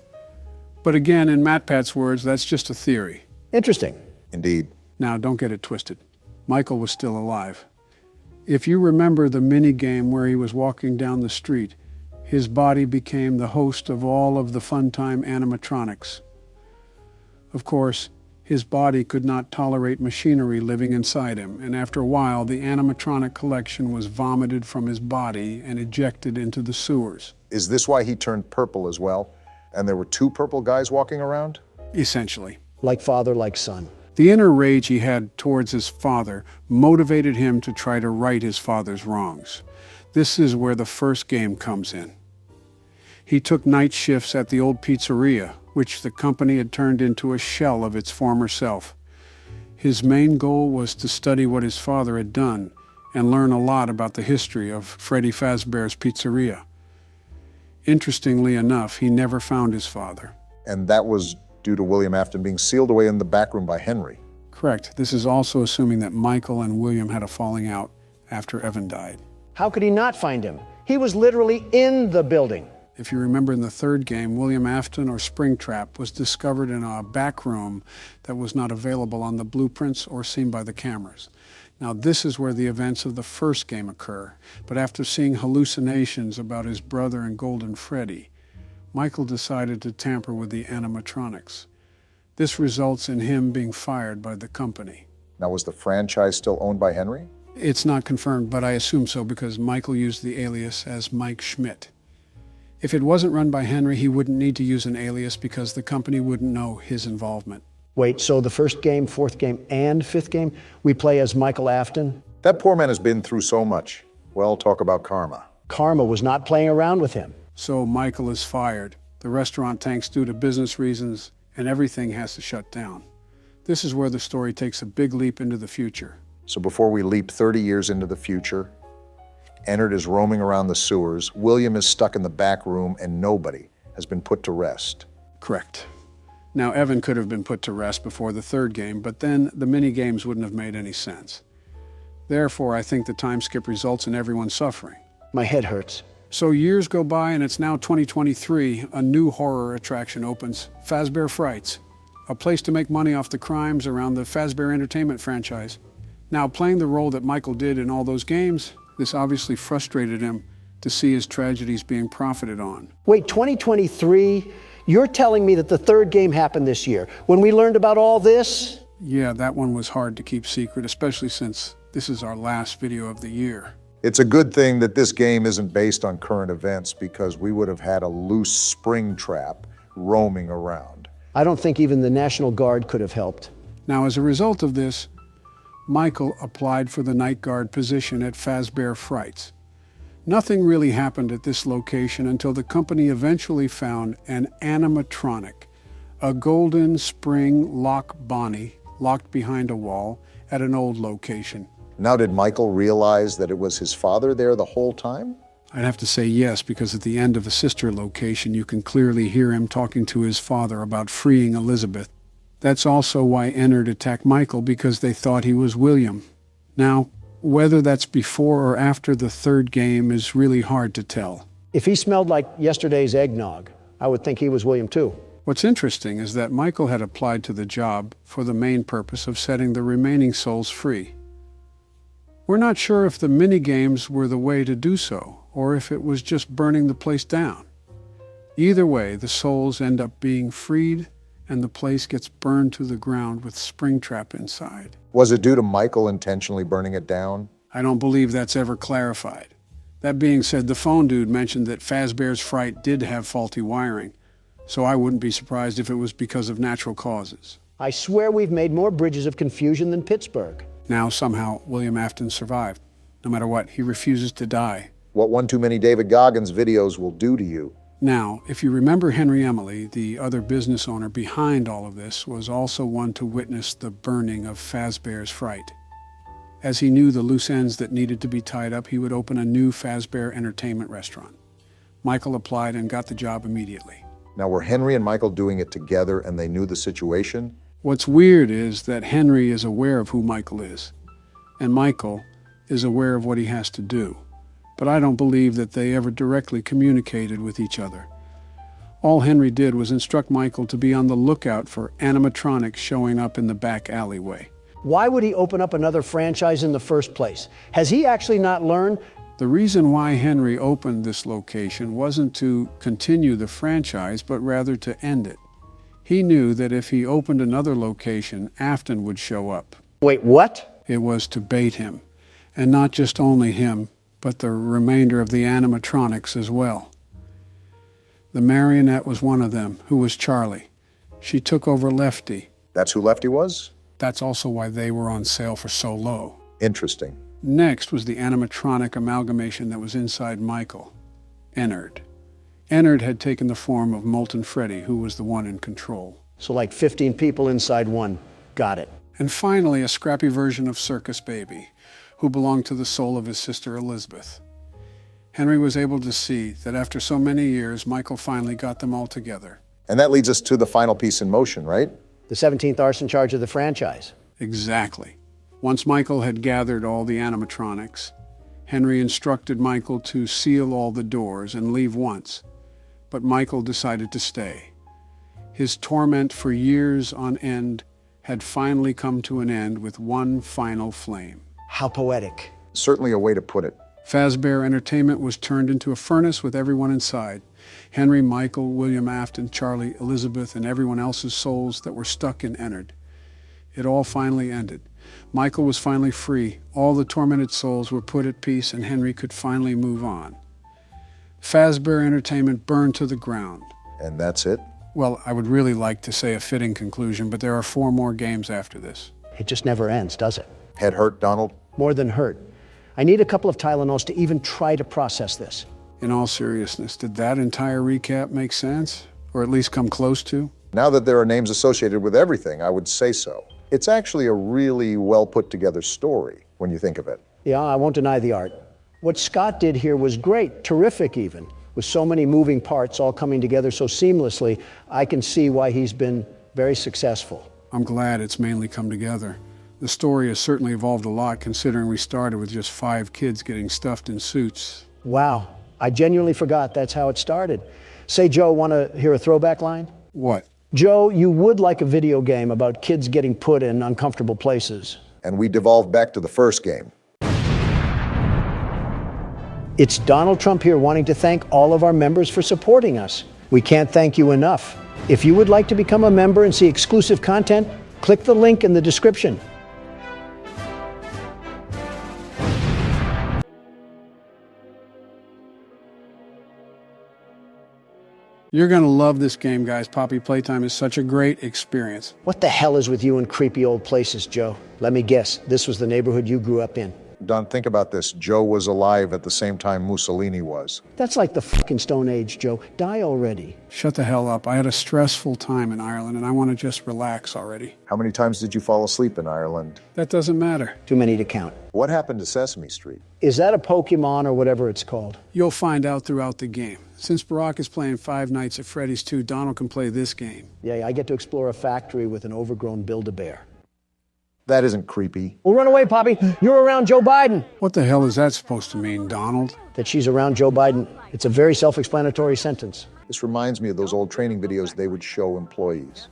But again, in MatPat's words, that's just a theory. Interesting. Indeed. Now, don't get it twisted. Michael was still alive. If you remember the mini-game where he was walking down the street, his body became the host of all of the Funtime animatronics. Of course, his body could not tolerate machinery living inside him, and after a while, the animatronic collection was vomited from his body and ejected into the sewers. Is this why he turned purple as well? And there were 2 purple guys walking around? Essentially. Like father, like son. The inner rage he had towards his father motivated him to try to right his father's wrongs. This is where the first game comes in. He took night shifts at the old pizzeria, which the company had turned into a shell of its former self. His main goal was to study what his father had done and learn a lot about the history of Freddy Fazbear's Pizzeria. Interestingly enough, he never found his father. And that was due to William Afton being sealed away in the back room by Henry. Correct. This is also assuming that Michael and William had a falling out after Evan died. How could he not find him? He was literally in the building. If you remember in the 3rd game, William Afton, or Springtrap, was discovered in a back room that was not available on the blueprints or seen by the cameras. Now, this is where the events of the 1st game occur, but after seeing hallucinations about his brother and Golden Freddy, Michael decided to tamper with the animatronics. This results in him being fired by the company. Now, was the franchise still owned by Henry? It's not confirmed, but I assume so because Michael used the alias as Mike Schmidt. If it wasn't run by Henry, he wouldn't need to use an alias because the company wouldn't know his involvement. Wait, so the 1st game, 4th game, and 5th game, we play as Michael Afton? That poor man has been through so much. Well, talk about karma. Karma was not playing around with him. So Michael is fired. The restaurant tanks due to business reasons, and everything has to shut down. This is where the story takes a big leap into the future. So before we leap 30 years into the future, Ennard is roaming around the sewers, William is stuck in the back room, and nobody has been put to rest. Correct. Now, Evan could have been put to rest before the 3rd game, but then the mini-games wouldn't have made any sense. Therefore, I think the time skip results in everyone suffering. My head hurts. So years go by, and it's now 2023. A new horror attraction opens, Fazbear Frights, a place to make money off the crimes around the Fazbear Entertainment franchise. Now, playing the role that Michael did in all those games, this obviously frustrated him to see his tragedies being profited on. Wait, 2023? You're telling me that the 3rd game happened this year, when we learned about all this? Yeah, that one was hard to keep secret, especially since this is our last video of the year. It's a good thing that this game isn't based on current events because we would have had a loose Springtrap roaming around. I don't think even the National Guard could have helped. Now, as a result of this, Michael applied for the night guard position at Fazbear Frights. Nothing really happened at this location until the company eventually found an animatronic, a golden spring lock Bonnie locked behind a wall at an old location. Now, did Michael realize that it was his father there the whole time? I'd have to say yes, because at the end of a sister location, you can clearly hear him talking to his father about freeing Elizabeth. That's also why Ennard attacked Michael, because they thought he was William. Now, whether that's before or after the 3rd game is really hard to tell. If he smelled like yesterday's eggnog, I would think he was William too. What's interesting is that Michael had applied to the job for the main purpose of setting the remaining souls free. We're not sure if the mini-games were the way to do so, or if it was just burning the place down. Either way, the souls end up being freed and the place gets burned to the ground with Springtrap inside. Was it due to Michael intentionally burning it down? I don't believe that's ever clarified. That being said, the phone dude mentioned that Fazbear's Fright did have faulty wiring, so I wouldn't be surprised if it was because of natural causes. I swear we've made more bridges of confusion than Pittsburgh. Now, somehow, William Afton survived. No matter what, he refuses to die. What one too many David Goggins videos will do to you. Now, if you remember Henry Emily, the other business owner behind all of this, was also one to witness the burning of Fazbear's Fright. As he knew the loose ends that needed to be tied up, he would open a new Fazbear Entertainment restaurant. Michael applied and got the job immediately. Now, were Henry and Michael doing it together and they knew the situation? What's weird is that Henry is aware of who Michael is, and Michael is aware of what he has to do. But I don't believe that they ever directly communicated with each other. All Henry did was instruct Michael to be on the lookout for animatronics showing up in the back alleyway. Why would he open up another franchise in the first place? Has he actually not learned? The reason why Henry opened this location wasn't to continue the franchise, but rather to end it. He knew that if he opened another location, Afton would show up. Wait, what? It was to bait him, and not just only him, but the remainder of the animatronics as well. The marionette was one of them, who was Charlie. She took over Lefty. That's who Lefty was? That's also why they were on sale for so low. Interesting. Next was the animatronic amalgamation that was inside Michael, Ennard. Ennard had taken the form of Molten Freddy, who was the one in control. So like 15 people inside one. Got it. And finally, a scrappy version of Circus Baby, who belonged to the soul of his sister Elizabeth. Henry was able to see that after so many years, Michael finally got them all together. And that leads us to the final piece in motion, right? The 17th arson charge of the franchise. Exactly. Once Michael had gathered all the animatronics, Henry instructed Michael to seal all the doors and leave once, but Michael decided to stay. His torment for years on end had finally come to an end with one final flame. How poetic. Certainly a way to put it. Fazbear Entertainment was turned into a furnace with everyone inside. Henry, Michael, William Afton, Charlie, Elizabeth, and everyone else's souls that were stuck in Ennard. It all finally ended. Michael was finally free. All the tormented souls were put at peace, and Henry could finally move on. Fazbear Entertainment burned to the ground. And that's it? Well, I would really like to say a fitting conclusion, but there are 4 more games after this. It just never ends, does it? Head hurt, Donald? More than hurt. I need a couple of Tylenols to even try to process this. In all seriousness, did that entire recap make sense? Or at least come close to? Now that there are names associated with everything, I would say so. It's actually a really well put together story when you think of it. Yeah, I won't deny the art. What Scott did here was great, terrific even. With so many moving parts all coming together so seamlessly, I can see why he's been very successful. I'm glad it's mainly come together. The story has certainly evolved a lot considering we started with just 5 kids getting stuffed in suits. Wow, I genuinely forgot that's how it started. Say, Joe, want to hear a throwback line? What? Joe, you would like a video game about kids getting put in uncomfortable places. And we devolved back to the first game. It's Donald Trump here wanting to thank all of our members for supporting us. We can't thank you enough. If you would like to become a member and see exclusive content, click the link in the description. You're going to love this game, guys. Poppy Playtime is such a great experience. What the hell is with you in creepy old places, Joe? Let me guess, this was the neighborhood you grew up in. Don, think about this. Joe was alive at the same time Mussolini was. That's like the fucking Stone Age, Joe. Die already. Shut the hell up. I had a stressful time in Ireland, and I want to just relax already. How many times did you fall asleep in Ireland? That doesn't matter. Too many to count. What happened to Sesame Street? Is that a Pokemon or whatever it's called? You'll find out throughout the game. Since Barack is playing Five Nights at Freddy's 2, Donald can play this game. Yeah, I get to explore a factory with an overgrown Build-A-Bear. That isn't creepy. Well, run away, Poppy. You're around Joe Biden. What the hell is that supposed to mean, Donald? That she's around Joe Biden. It's a very self-explanatory sentence. This reminds me of those old training videos they would show employees.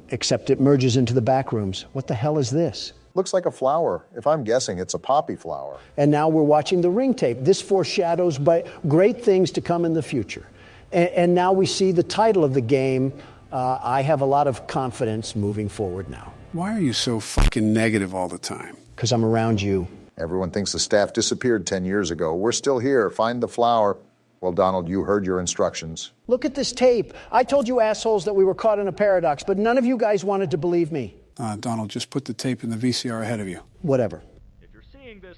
Except it merges into the back rooms. What the hell is this? Looks like a flower. If I'm guessing, it's a poppy flower. And now we're watching the ring tape. This foreshadows great things to come in the future. And now we see the title of the game I have a lot of confidence moving forward now. Why are you so fucking negative all the time? Because I'm around you. Everyone thinks the staff disappeared 10 years ago. We're still here. Find the flower. Well, Donald, you heard your instructions. Look at this tape. I told you assholes that we were caught in a paradox, but none of you guys wanted to believe me. Donald, just put the tape in the VCR ahead of you. Whatever. If you're seeing this,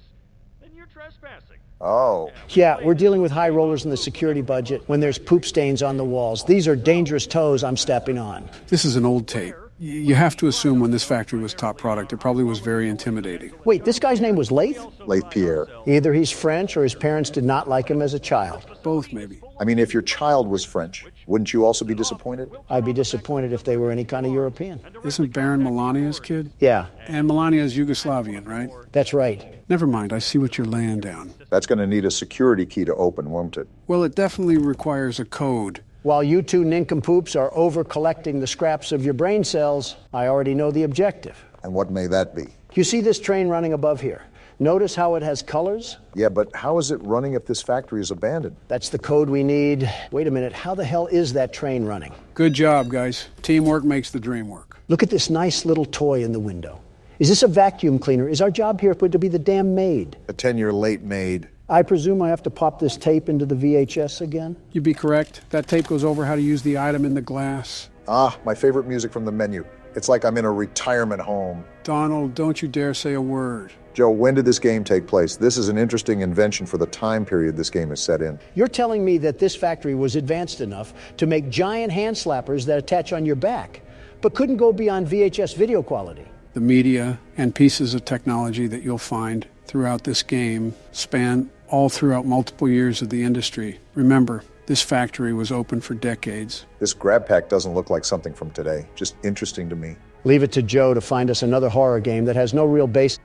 then you're trespassing. Oh. Yeah, we're dealing with high rollers in the security budget when there's poop stains on the walls. These are dangerous toes I'm stepping on. This is an old tape. You have to assume when this factory was top product, it probably was very intimidating. Wait, this guy's name was Laith? Laith Pierre. Either he's French or his parents did not like him as a child. Both, maybe. I mean, if your child was French, wouldn't you also be disappointed? I'd be disappointed if they were any kind of European. Isn't Baron Melania's kid? Yeah. And Melania's Yugoslavian, right? That's right. Never mind, I see what you're laying down. That's going to need a security key to open, won't it? Well, it definitely requires a code. While you two nincompoops are over-collecting the scraps of your brain cells, I already know the objective. And what may that be? You see this train running above here? Notice how it has colors? Yeah, but how is it running if this factory is abandoned? That's the code we need. Wait a minute, how the hell is that train running? Good job, guys. Teamwork makes the dream work. Look at this nice little toy in the window. Is this a vacuum cleaner? Is our job here to be the damn maid? A 10-year late maid. I presume I have to pop this tape into the VHS again? You'd be correct. That tape goes over how to use the item in the glass. Ah, my favorite music from the menu. It's like I'm in a retirement home. Donald, don't you dare say a word. Joe, when did this game take place? This is an interesting invention for the time period this game is set in. You're telling me that this factory was advanced enough to make giant hand slappers that attach on your back, but couldn't go beyond VHS video quality. The media and pieces of technology that you'll find throughout this game span all throughout multiple years of the industry. Remember, this factory was open for decades. This grab pack doesn't look like something from today. Just interesting to me. Leave it to Joe to find us another horror game that has no real base.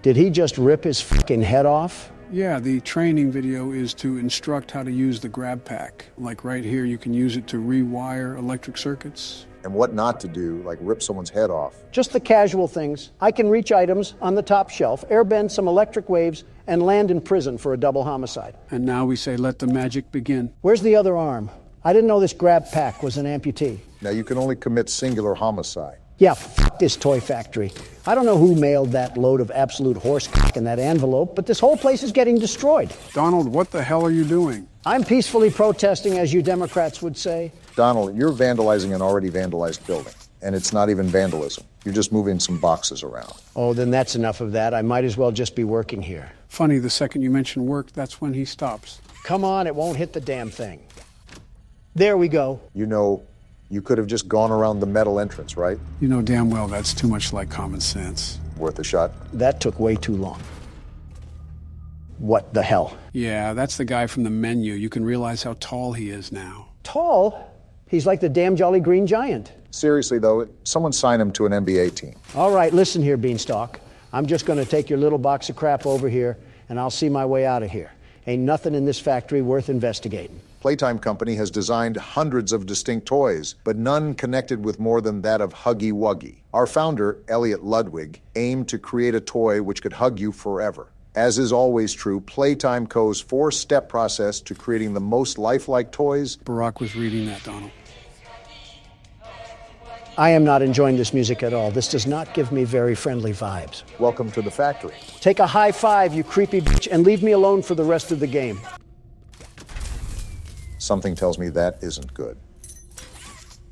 Did he just rip his fucking head off? Yeah, the training video is to instruct how to use the grab pack. Like right here, you can use it to rewire electric circuits. And what not to do, like rip someone's head off. Just the casual things. I can reach items on the top shelf, airbend some electric waves, and land in prison for a double homicide. And now we say, let the magic begin. Where's the other arm? I didn't know this grab pack was an amputee. Now you can only commit singular homicide. Yeah, f*** this toy factory. I don't know who mailed that load of absolute horse cock in that envelope, but this whole place is getting destroyed. Donald, what the hell are you doing? I'm peacefully protesting, as you Democrats would say. Donald, you're vandalizing an already vandalized building. And it's not even vandalism. You're just moving some boxes around. Oh, then that's enough of that. I might as well just be working here. Funny, the second you mention work, that's when he stops. Come on, it won't hit the damn thing. There we go. You know, you could have just gone around the metal entrance, right? You know damn well that's too much like common sense. Worth a shot? That took way too long. What the hell? Yeah, that's the guy from the menu. You can realize how tall he is now. Tall? He's like the damn Jolly Green Giant. Seriously, though, someone sign him to an NBA team. All right, listen here, Beanstalk. I'm just going to take your little box of crap over here, and I'll see my way out of here. Ain't nothing in this factory worth investigating. Playtime Company has designed hundreds of distinct toys, but none connected with more than that of Huggy Wuggy. Our founder, Elliot Ludwig, aimed to create a toy which could hug you forever. As is always true, Playtime Co.'s four-step process to creating the most lifelike toys. Barack was reading that, Donald. I am not enjoying this music at all. This does not give me very friendly vibes. Welcome to the factory. Take a high five, you creepy bitch, and leave me alone for the rest of the game. Something tells me that isn't good.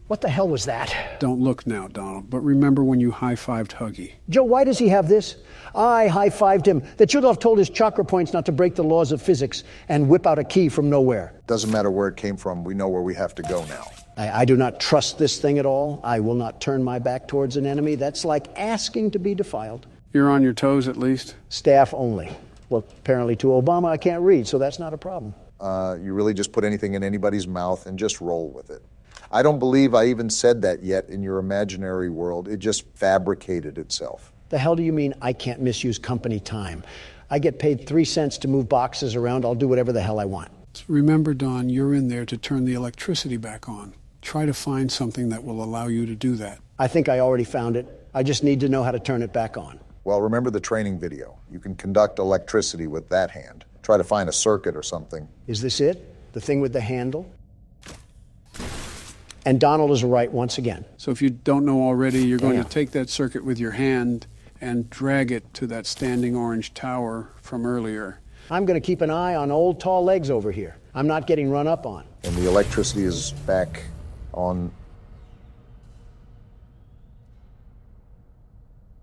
What the hell was that? Don't look now, Donald, but remember when you high-fived Huggy. Joe, why does he have this? I high-fived him. That should have told his chakra points not to break the laws of physics and whip out a key from nowhere. Doesn't matter where it came from. We know where we have to go now. I do not trust this thing at all. I will not turn my back towards an enemy. That's like asking to be defiled. You're on your toes, at least? Staff only. Well, apparently to Obama I can't read, so that's not a problem. You really just put anything in anybody's mouth and just roll with it. I don't believe I even said that yet in your imaginary world. It just fabricated itself. The hell do you mean I can't misuse company time? I get paid 3 cents to move boxes around. I'll do whatever the hell I want. Remember, Don, you're in there to turn the electricity back on. Try to find something that will allow you to do that. I think I already found it. I just need to know how to turn it back on. Well, remember the training video. You can conduct electricity with that hand. Try to find a circuit or something. Is this it? The thing with the handle? And Donald is right once again. So if you don't know already, you're going Damn. to take that circuit with your hand and drag it to that standing orange tower from earlier. I'm going to keep an eye on old tall legs over here. I'm not getting run up on. And the electricity is back on.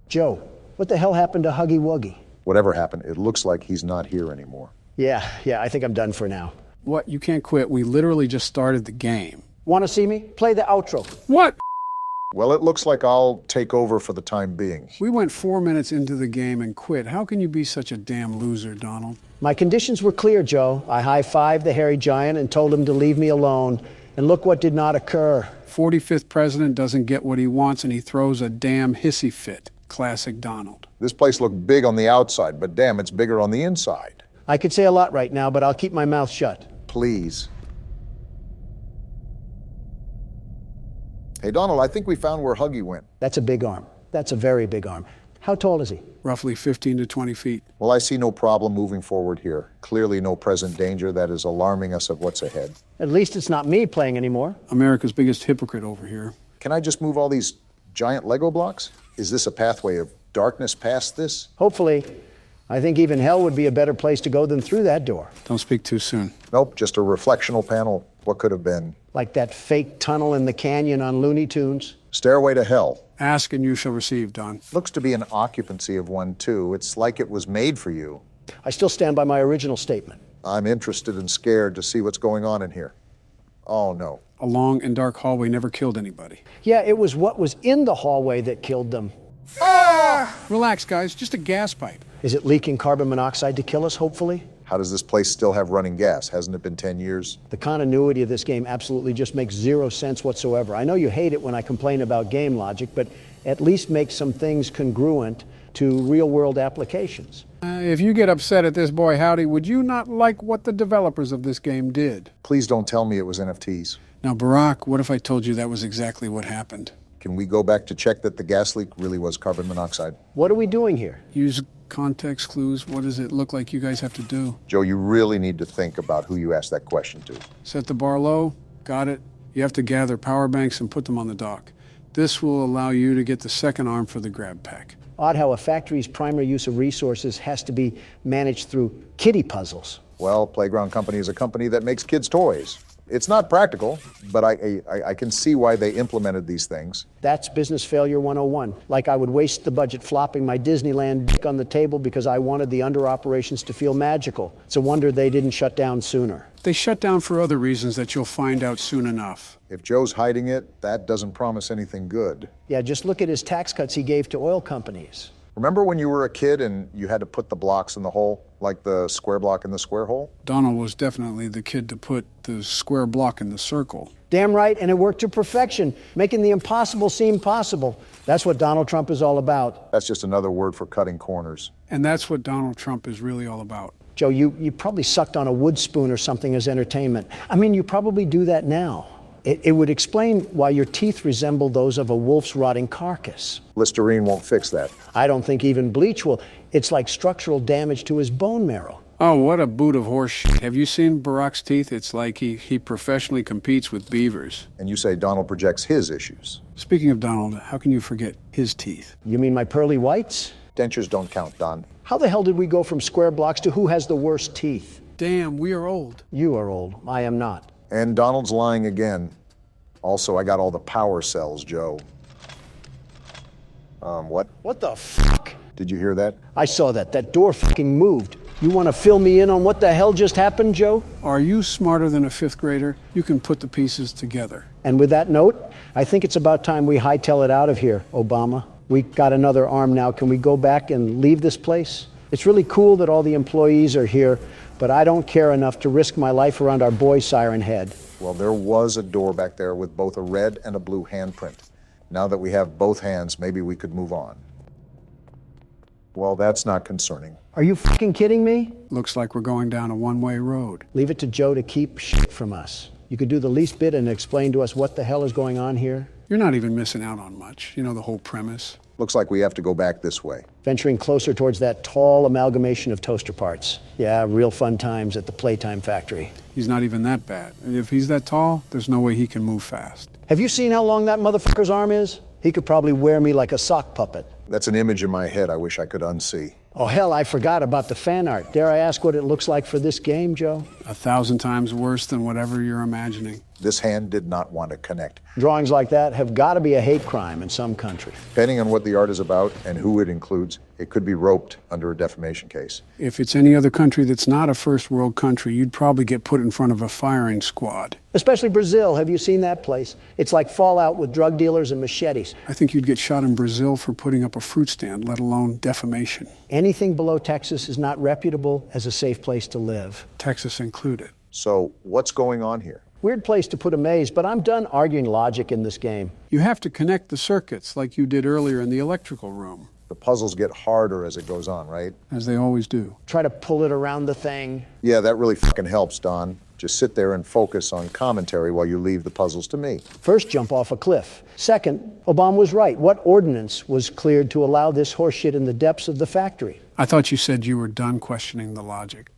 Joe, what the hell happened to Huggy Wuggy? Whatever happened, it looks like he's not here anymore. Yeah, I think I'm done for now. What? You can't quit. We literally just started the game. Want to see me? Play the outro. What? Well, it looks like I'll take over for the time being. We went 4 minutes into the game and quit. How can you be such a damn loser, Donald? My conditions were clear, Joe. I high-fived the hairy giant and told him to leave me alone. And look what did not occur. 45th president doesn't get what he wants and he throws a damn hissy fit. Classic Donald. This place looked big on the outside, but damn, it's bigger on the inside. I could say a lot right now, but I'll keep my mouth shut. Please. Hey, Donald, I think we found where Huggy went. That's a big arm. That's a very big arm. How tall is he? Roughly 15 to 20 feet. Well, I see no problem moving forward here. Clearly no present danger that is alarming us of what's ahead. At least it's not me playing anymore. America's biggest hypocrite over here. Can I just move all these giant Lego blocks? Is this a pathway of darkness past this? Hopefully. I think even hell would be a better place to go than through that door. Don't speak too soon. Nope, just a reflectional panel. What could have been? Like that fake tunnel in the canyon on Looney Tunes. Stairway to hell. Ask and you shall receive, Don. Looks to be an occupancy of one, too. It's like it was made for you. I still stand by my original statement. I'm interested and scared to see what's going on in here. Oh, no. A long and dark hallway never killed anybody. Yeah, it was what was in the hallway that killed them. Relax, guys. Just a gas pipe. Is it leaking carbon monoxide to kill us, hopefully? How does this place still have running gas? Hasn't it been 10 years? The continuity of this game absolutely just makes zero sense whatsoever. I know you hate it when I complain about game logic, but at least make some things congruent to real-world applications. If you get upset at this boy howdy, would you not like what the developers of this game did? Please don't tell me it was NFTs. Now, Barack, what if I told you that was exactly what happened? Can we go back to check that the gas leak really was carbon monoxide? What are we doing here? Use context clues. What does it look like you guys have to do? Joe, you really need to think about who you asked that question to. Set the bar low. Got it. You have to gather power banks and put them on the dock. This will allow you to get the second arm for the grab pack. Odd how a factory's primary use of resources has to be managed through kiddie puzzles. Well, Playground Company is a company that makes kids' toys. It's not practical, but I can see why they implemented these things. That's business failure 101. Like I would waste the budget flopping my Disneyland dick on the table because I wanted the under operations to feel magical. It's a wonder they didn't shut down sooner. They shut down for other reasons that you'll find out soon enough. If Joe's hiding it, that doesn't promise anything good. Yeah, just look at his tax cuts he gave to oil companies. Remember when you were a kid and you had to put the blocks in the hole, like the square block in the square hole? Donald was definitely the kid to put the square block in the circle. Damn right, and it worked to perfection, making the impossible seem possible. That's what Donald Trump is all about. That's just another word for cutting corners. And that's what Donald Trump is really all about. Joe, you probably sucked on a wood spoon or something as entertainment. I mean, you probably do that now. It would explain why your teeth resemble those of a wolf's rotting carcass. Listerine won't fix that. I don't think even bleach will. It's like structural damage to his bone marrow. Oh, what a boot of horse shit. Have you seen Barack's teeth? It's like he professionally competes with beavers. And you say Donald projects his issues. Speaking of Donald, how can you forget his teeth? You mean my pearly whites? Dentures don't count, Don. How the hell did we go from square blocks to who has the worst teeth? Damn, we are old. You are old. I am not. And Donald's lying again. Also, I got all the power cells, Joe. What? What the fuck? Did you hear that? I saw that. That door fucking moved. You want to fill me in on what the hell just happened, Joe? Are you smarter than a fifth grader? You can put the pieces together. And with that note, I think it's about time we hightail it out of here, Obama. We got another arm now. Can we go back and leave this place? It's really cool that all the employees are here, but I don't care enough to risk my life around our boy Siren Head. Well, there was a door back there with both a red and a blue handprint. Now that we have both hands, maybe we could move on. Well, that's not concerning. Are you fucking kidding me? Looks like we're going down a one-way road. Leave it to Joe to keep shit from us. You could do the least bit and explain to us what the hell is going on here? You're not even missing out on much. You know the whole premise. Looks like we have to go back this way. Venturing closer towards that tall amalgamation of toaster parts. Yeah, real fun times at the Playtime factory. He's not even that bad. And if he's that tall, there's no way he can move fast. Have you seen how long that motherfucker's arm is? He could probably wear me like a sock puppet. That's an image in my head I wish I could unsee. Oh, hell, I forgot about the fan art. Dare I ask what it looks like for this game, Joe? 1,000 times worse than whatever you're imagining. This hand did not want to connect. Drawings like that have got to be a hate crime in some country. Depending on what the art is about and who it includes, it could be roped under a defamation case. If it's any other country that's not a first world country, you'd probably get put in front of a firing squad. Especially Brazil. Have you seen that place? It's like Fallout with drug dealers and machetes. I think you'd get shot in Brazil for putting up a fruit stand, let alone defamation. Anything below Texas is not reputable as a safe place to live. Texas included. So what's going on here? Weird place to put a maze, but I'm done arguing logic in this game. You have to connect the circuits like you did earlier in the electrical room. The puzzles get harder as it goes on, right? As they always do. Try to pull it around the thing. Yeah, that really fucking helps, Don. Just sit there and focus on commentary while you leave the puzzles to me. First, jump off a cliff. Second, Obama was right. What ordinance was cleared to allow this horseshit in the depths of the factory? I thought you said you were done questioning the logic.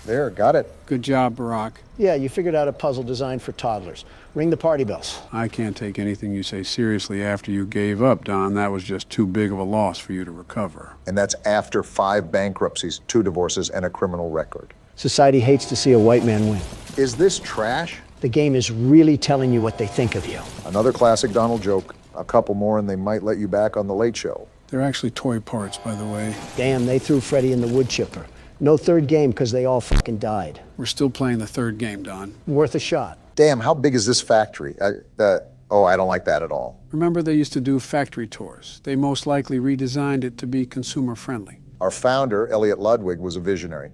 There, got it. Good job, Barack. Yeah, you figured out a puzzle designed for toddlers. Ring the party bells. I can't take anything you say seriously after you gave up, Don. That was just too big of a loss for you to recover. And that's after 5 bankruptcies, 2 divorces, and a criminal record. Society hates to see a white man win. Is this trash? The game is really telling you what they think of you. Another classic Donald joke. A couple more and they might let you back on the Late Show. They're actually toy parts, by the way. Damn, they threw Freddy in the wood chipper. No third game because they all fucking died. We're still playing the third game, Don. Worth a shot. Damn, how big is this factory? I don't like that at all. Remember they used to do factory tours. They most likely redesigned it to be consumer friendly. Our founder, Elliot Ludwig, was a visionary.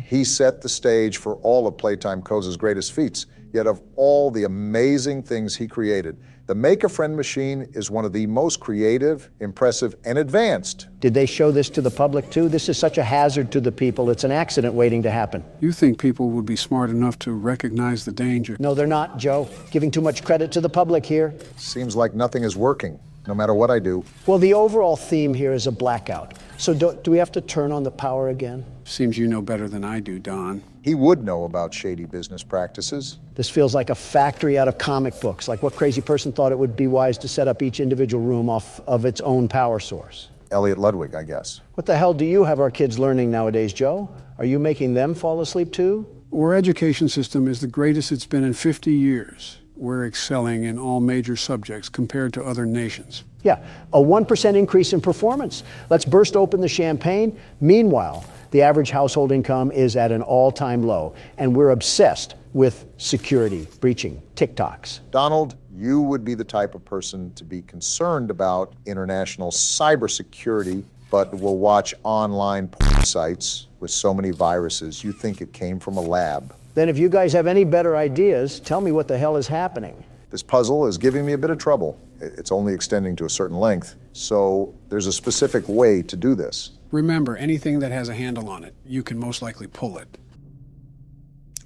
He set the stage for all of Playtime Co.'s greatest feats. Yet of all the amazing things he created, the Make-A-Friend machine is one of the most creative, impressive, and advanced. Did they show this to the public too? This is such a hazard to the people. It's an accident waiting to happen. You think people would be smart enough to recognize the danger? No, they're not, Joe. Giving too much credit to the public here. Seems like nothing is working, no matter what I do. Well, the overall theme here is a blackout. So do we have to turn on the power again? Seems you know better than I do, Don. He would know about shady business practices. This feels like a factory out of comic books, like what crazy person thought it would be wise to set up each individual room off of its own power source. Elliot Ludwig, I guess. What the hell do you have our kids learning nowadays, Joe? Are you making them fall asleep too? Our education system is the greatest it's been in 50 years. We're excelling in all major subjects compared to other nations. Yeah, a 1% increase in performance. Let's burst open the champagne. Meanwhile, the average household income is at an all-time low, and we're obsessed with security, breaching, TikToks. Donald, you would be the type of person to be concerned about international cybersecurity, but will watch online porn sites with so many viruses, you think it came from a lab. Then if you guys have any better ideas, tell me what the hell is happening. This puzzle is giving me a bit of trouble. It's only extending to a certain length, so there's a specific way to do this. Remember, anything that has a handle on it, you can most likely pull it.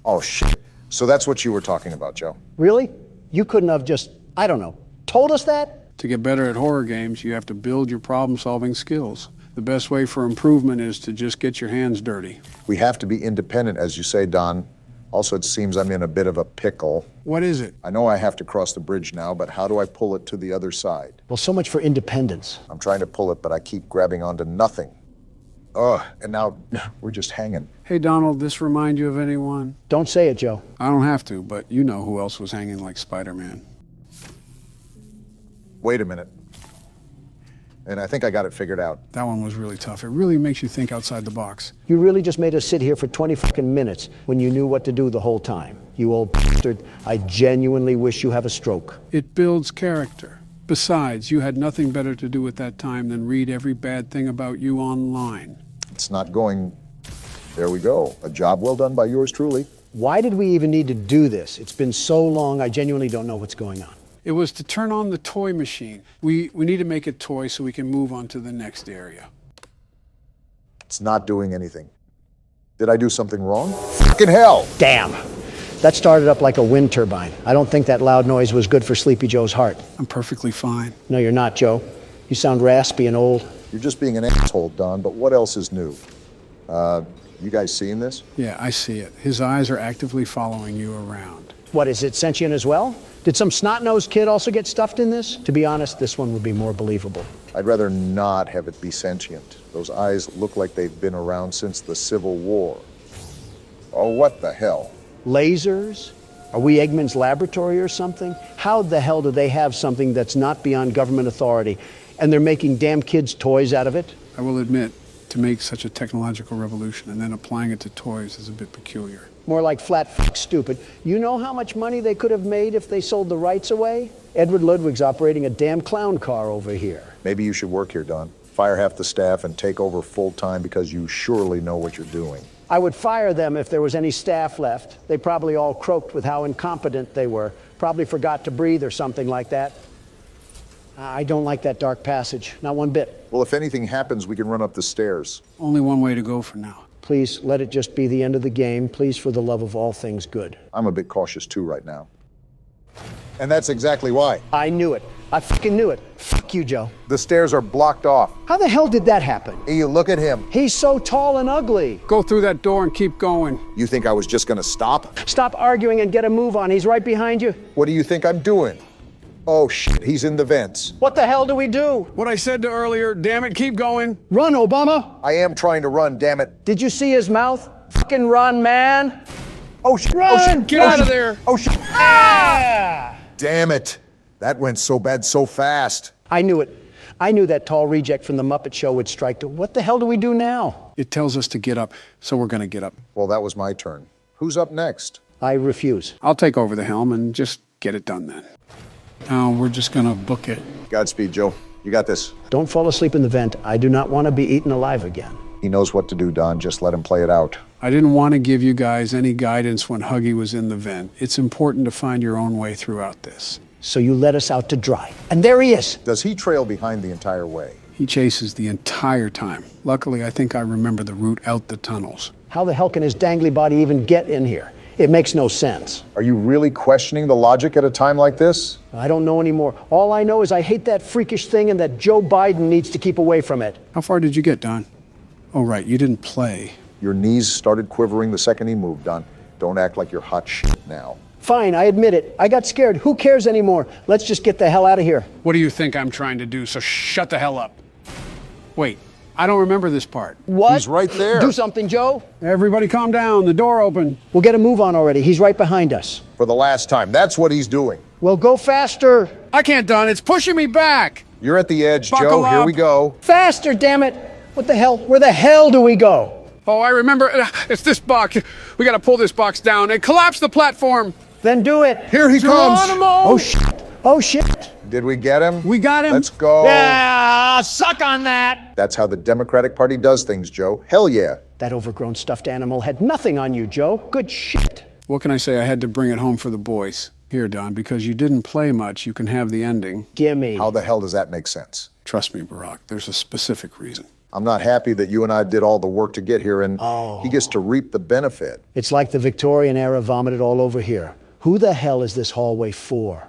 Oh, shit. So that's what you were talking about, Joe. Really? You couldn't have just, I don't know, told us that? To get better at horror games, you have to build your problem-solving skills. The best way for improvement is to just get your hands dirty. We have to be independent, as you say, Don. Also, it seems I'm in a bit of a pickle. What is it? I know I have to cross the bridge now, but how do I pull it to the other side? Well, so much for independence. I'm trying to pull it, but I keep grabbing onto nothing. Ugh, and now we're just hanging. Hey, Donald, this remind you of anyone? Don't say it, Joe. I don't have to, but you know who else was hanging like Spider-Man. Wait a minute. And I think I got it figured out. That one was really tough. It really makes you think outside the box. You really just made us sit here for 20 fucking minutes when you knew what to do the whole time. You old bastard. I genuinely wish you have a stroke. It builds character. Besides, you had nothing better to do at that time than read every bad thing about you online. It's not going... There we go. A job well done by yours truly. Why did we even need to do this? It's been so long, I genuinely don't know what's going on. It was to turn on the toy machine. We need to make it toy so we can move on to the next area. It's not doing anything. Did I do something wrong? Fucking hell! Damn. That started up like a wind turbine. I don't think that loud noise was good for Sleepy Joe's heart. I'm perfectly fine. No, you're not, Joe. You sound raspy and old. You're just being an asshole, Don, but what else is new? You guys seeing this? Yeah, I see it. His eyes are actively following you around. What, is it sentient as well? Did some snot-nosed kid also get stuffed in this? To be honest, this one would be more believable. I'd rather not have it be sentient. Those eyes look like they've been around since the Civil War. Oh, what the hell? Lasers? Are we Eggman's laboratory or something? How the hell do they have something that's not beyond government authority, and they're making damn kids' toys out of it? I will admit, to make such a technological revolution and then applying it to toys is a bit peculiar. More like flat fuck stupid. You know how much money they could have made if they sold the rights away? Edward Ludwig's operating a damn clown car over here. Maybe you should work here, Don. Fire half the staff and take over full-time because you surely know what you're doing. I would fire them if there was any staff left. They probably all croaked with how incompetent they were. Probably forgot to breathe or something like that. I don't like that dark passage, not one bit. Well, if anything happens, we can run up the stairs. Only one way to go for now. Please, let it just be the end of the game. Please, for the love of all things good. I'm a bit cautious too right now. And that's exactly why. I knew it. I fucking knew it. Fuck you, Joe. The stairs are blocked off. How the hell did that happen? Hey, you look at him. He's so tall and ugly. Go through that door and keep going. You think I was just gonna stop? Stop arguing and get a move on. He's right behind you. What do you think I'm doing? Oh shit, he's in the vents. What the hell do we do? What I said to earlier, damn it, keep going. Run, Obama. I am trying to run, damn it. Did you see his mouth? Fucking run, man. Oh shit. Run. Oh, shit. Get out of there. Oh shit. Ah! Damn it. That went so bad so fast. I knew it. I knew that tall reject from the Muppet Show would strike. What the hell do we do now? It tells us to get up, so we're going to get up. Well, that was my turn. Who's up next? I refuse. I'll take over the helm and just get it done then. Now we're just going to book it. Godspeed, Joe. You got this. Don't fall asleep in the vent. I do not want to be eaten alive again. He knows what to do, Don. Just let him play it out. I didn't want to give you guys any guidance when Huggy was in the vent. It's important to find your own way throughout this. So you let us out to dry. And there he is. Does he trail behind the entire way? He chases the entire time. Luckily, I think I remember the route out the tunnels. How the hell can his dangly body even get in here? It makes no sense. Are you really questioning the logic at a time like this? I don't know anymore. All I know is I hate that freakish thing and that Joe Biden needs to keep away from it. How far did you get, Don? Oh, right, you didn't play. Your knees started quivering the second he moved, Don. Don't act like you're hot shit now. Fine, I admit it. I got scared. Who cares anymore? Let's just get the hell out of here. What do you think I'm trying to do? So shut the hell up. Wait, I don't remember this part. What? He's right there. Do something, Joe. Everybody calm down. The door open. We'll get a move on already. He's right behind us. For the last time. That's what he's doing. Well, go faster. I can't, Don. It's pushing me back. You're at the edge, Buckle Joe. up. Here we go. Faster, damn it. What the hell? Where the hell do we go? Oh, I remember. It's this box. We got to pull this box down and collapse the platform. Then do it. Here he comes. Oh, shit. Oh, shit. Did we get him? We got him. Let's go. Yeah, suck on that. That's how the Democratic Party does things, Joe. Hell yeah. That overgrown stuffed animal had nothing on you, Joe. Good shit. What can I say? I had to bring it home for the boys. Here, Don, because you didn't play much, you can have the ending. Gimme. How the hell does that make sense? Trust me, Barack. There's a specific reason. I'm not happy that you and I did all the work to get here, and he gets to reap the benefit. It's like the Victorian era vomited all over here. Who the hell is this hallway for?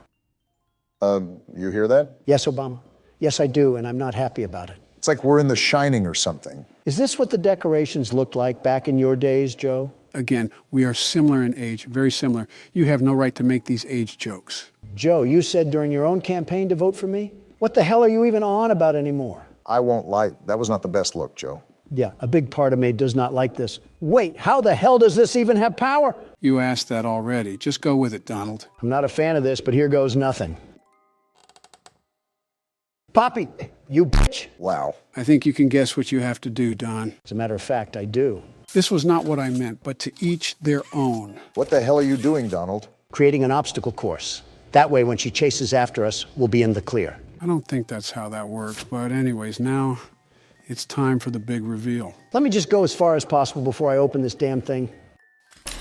You hear that? Yes, Obama. Yes, I do, and I'm not happy about it. It's like we're in The Shining or something. Is this what the decorations looked like back in your days, Joe? Again, we are similar in age, very similar. You have no right to make these age jokes. Joe, you said during your own campaign to vote for me? What the hell are you even on about anymore? I won't lie. That was not the best look, Joe. Yeah, a big part of me does not like this. Wait, how the hell does this even have power? You asked that already. Just go with it, Donald. I'm not a fan of this, but here goes nothing. Poppy, you bitch. Wow. I think you can guess what you have to do, Don. As a matter of fact, I do. This was not what I meant, but to each their own. What the hell are you doing, Donald? Creating an obstacle course. That way, when she chases after us, we'll be in the clear. I don't think that's how that works, but anyways, now it's time for the big reveal. Let me just go as far as possible before I open this damn thing.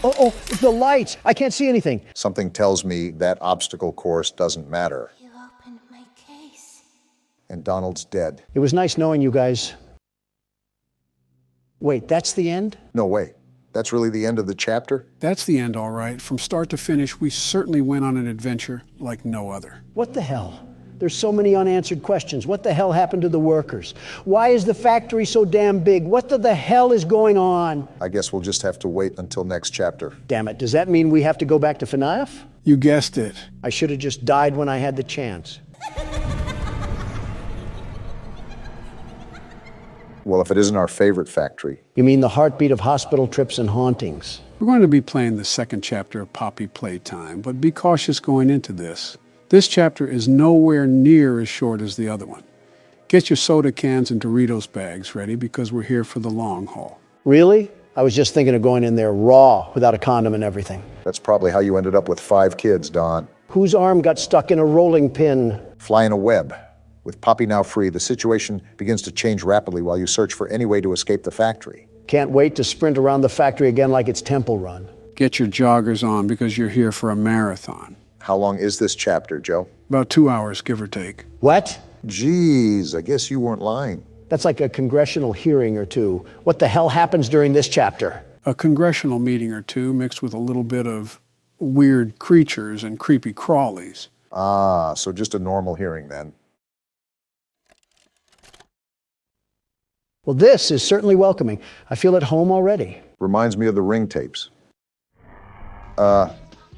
Oh, the lights! I can't see anything. Something tells me that obstacle course doesn't matter. You opened my case. And Donald's dead. It was nice knowing you guys. Wait, that's the end? No way. That's really the end of the chapter? That's the end, all right. From start to finish, we certainly went on an adventure like no other. What the hell? There's so many unanswered questions. What the hell happened to the workers? Why is the factory so damn big? What the hell is going on? I guess we'll just have to wait until next chapter. Damn it, does that mean we have to go back to FNAF? You guessed it. I should have just died when I had the chance. Well, if it isn't our favorite factory. You mean the heartbeat of hospital trips and hauntings? We're going to be playing the second chapter of Poppy Playtime, but be cautious going into this. This chapter is nowhere near as short as the other one. Get your soda cans and Doritos bags ready because we're here for the long haul. Really? I was just thinking of going in there raw, without a condom and everything. That's probably how you ended up with 5 kids, Don. Whose arm got stuck in a rolling pin? Fly in a web. With Poppy now free, the situation begins to change rapidly while you search for any way to escape the factory. Can't wait to sprint around the factory again like it's Temple Run. Get your joggers on because you're here for a marathon. How long is this chapter, Joe? About 2 hours, give or take. What? Geez, I guess you weren't lying. That's like a congressional hearing or two. What the hell happens during this chapter? A congressional meeting or two mixed with a little bit of weird creatures and creepy crawlies. Ah, so just a normal hearing then. Well, this is certainly welcoming. I feel at home already. Reminds me of the Ring tapes.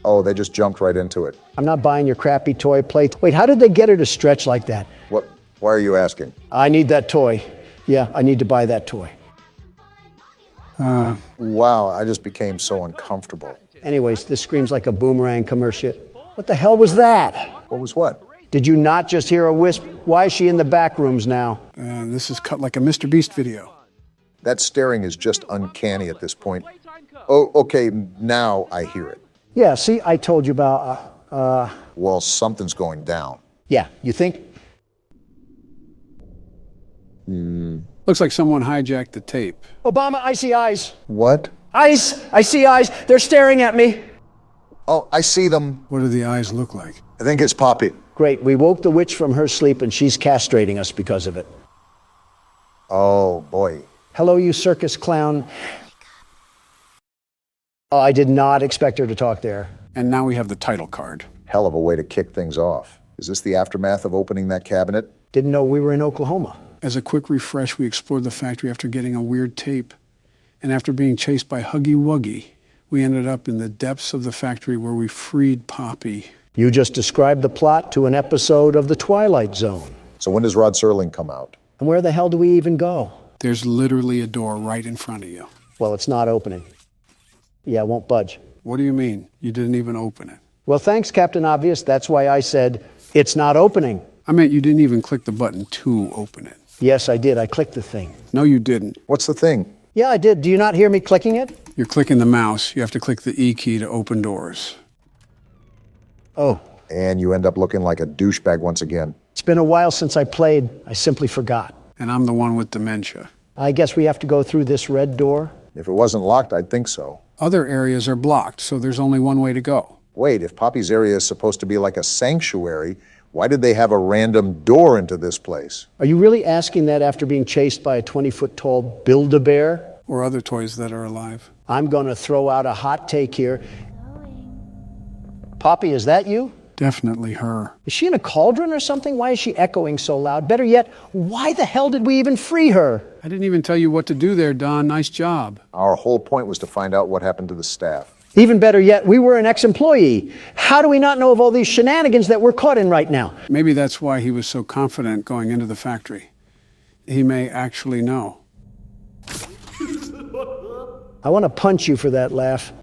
Oh, they just jumped right into it. I'm not buying your crappy toy plate. Wait, how did they get her to stretch like that? What? Why are you asking? I need that toy. Yeah, I need to buy that toy. Wow, I just became so uncomfortable. Anyways, this screams like a Boomerang commercial. What the hell was that? What was what? Did you not just hear a wisp? Why is she in the back rooms now? This is cut like a Mr. Beast video. That staring is just uncanny at this point. Oh, okay, now I hear it. Yeah, see, I told you about, Well, something's going down. Yeah, you think? Looks like someone hijacked the tape. Obama, I see eyes. What? Eyes! I see eyes. They're staring at me. Oh, I see them. What do the eyes look like? I think it's Poppy. Great, we woke the witch from her sleep and she's castrating us because of it. Oh, boy. Hello, you circus clown. Oh, I did not expect her to talk there. And now we have the title card. Hell of a way to kick things off. Is this the aftermath of opening that cabinet? Didn't know we were in Oklahoma. As a quick refresh, we explored the factory after getting a weird tape. And after being chased by Huggy Wuggy, we ended up in the depths of the factory where we freed Poppy. You just described the plot to an episode of The Twilight Zone. So when does Rod Serling come out? And where the hell do we even go? There's literally a door right in front of you. Well, it's not opening. Yeah, it won't budge. What do you mean? You didn't even open it. Well, thanks, Captain Obvious. That's why I said, it's not opening. I meant you didn't even click the button to open it. Yes, I did. I clicked the thing. No, you didn't. What's the thing? Yeah, I did. Do you not hear me clicking it? You're clicking the mouse. You have to click the E key to open doors. Oh. And you end up looking like a douchebag once again. It's been a while since I played. I simply forgot. And I'm the one with dementia. I guess we have to go through this red door? If it wasn't locked, I'd think so. Other areas are blocked, so there's only one way to go. Wait, if Poppy's area is supposed to be like a sanctuary, why did they have a random door into this place? Are you really asking that after being chased by a 20-foot-tall Build-A-Bear? Or other toys that are alive. I'm going to throw out a hot take here. Poppy, is that you? Definitely her. Is she in a cauldron or something? Why is she echoing so loud? Better yet, why the hell did we even free her? I didn't even tell you what to do there, Don. Nice job. Our whole point was to find out what happened to the staff. Even better yet, we were an ex-employee. How do we not know of all these shenanigans that we're caught in right now? Maybe that's why he was so confident going into the factory. He may actually know. I want to punch you for that laugh.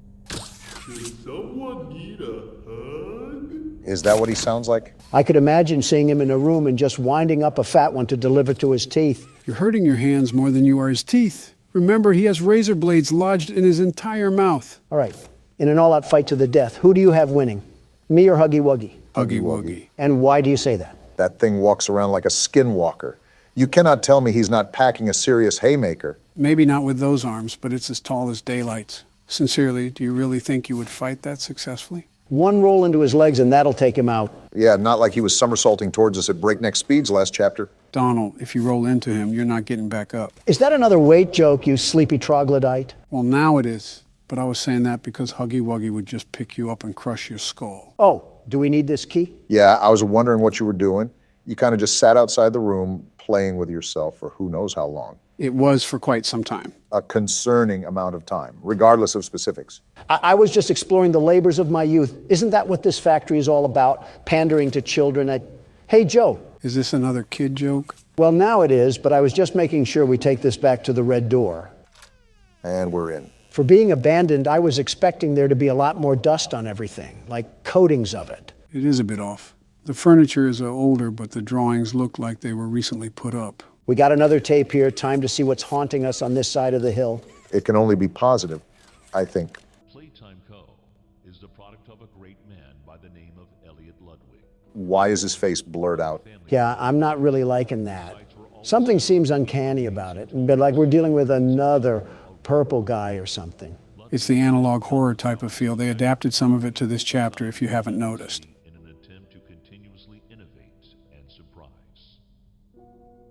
Is that what he sounds like? I could imagine seeing him in a room and just winding up a fat one to deliver to his teeth. You're hurting your hands more than you are his teeth. Remember, he has razor blades lodged in his entire mouth. All right. In an all-out fight to the death, who do you have winning? Me or Huggy Wuggy? Huggy Wuggy. And why do you say that? That thing walks around like a skinwalker. You cannot tell me he's not packing a serious haymaker. Maybe not with those arms, but it's as tall as daylight. Sincerely, do you really think you would fight that successfully? One roll into his legs and that'll take him out. Yeah, not like he was somersaulting towards us at breakneck speeds last chapter. Donald, if you roll into him, you're not getting back up. Is that another weight joke, you sleepy troglodyte? Well, now it is. But I was saying that because Huggy Wuggy would just pick you up and crush your skull. Oh, do we need this key? Yeah, I was wondering what you were doing. You kind of just sat outside the room playing with yourself for who knows how long. It was for quite some time. A concerning amount of time, regardless of specifics. I was just exploring the labors of my youth. Isn't that what this factory is all about? Pandering to children. Hey, Joe. Is this another kid joke? Well, now it is, but I was just making sure we take this back to the red door. And we're in. For being abandoned, I was expecting there to be a lot more dust on everything, like coatings of it. It is a bit off. The furniture is older, but the drawings look like they were recently put up. We got another tape here. Time to see what's haunting us on this side of the hill. It can only be positive, I think. Playtime Co. is the product of a great man by the name of Elliot Ludwig. Why is his face blurred out? Yeah, I'm not really liking that. Something seems uncanny about it, but like we're dealing with another purple guy or something. It's the analog horror type of feel. They adapted some of it to this chapter, if you haven't noticed. In an attempt to continuously innovate and surprise.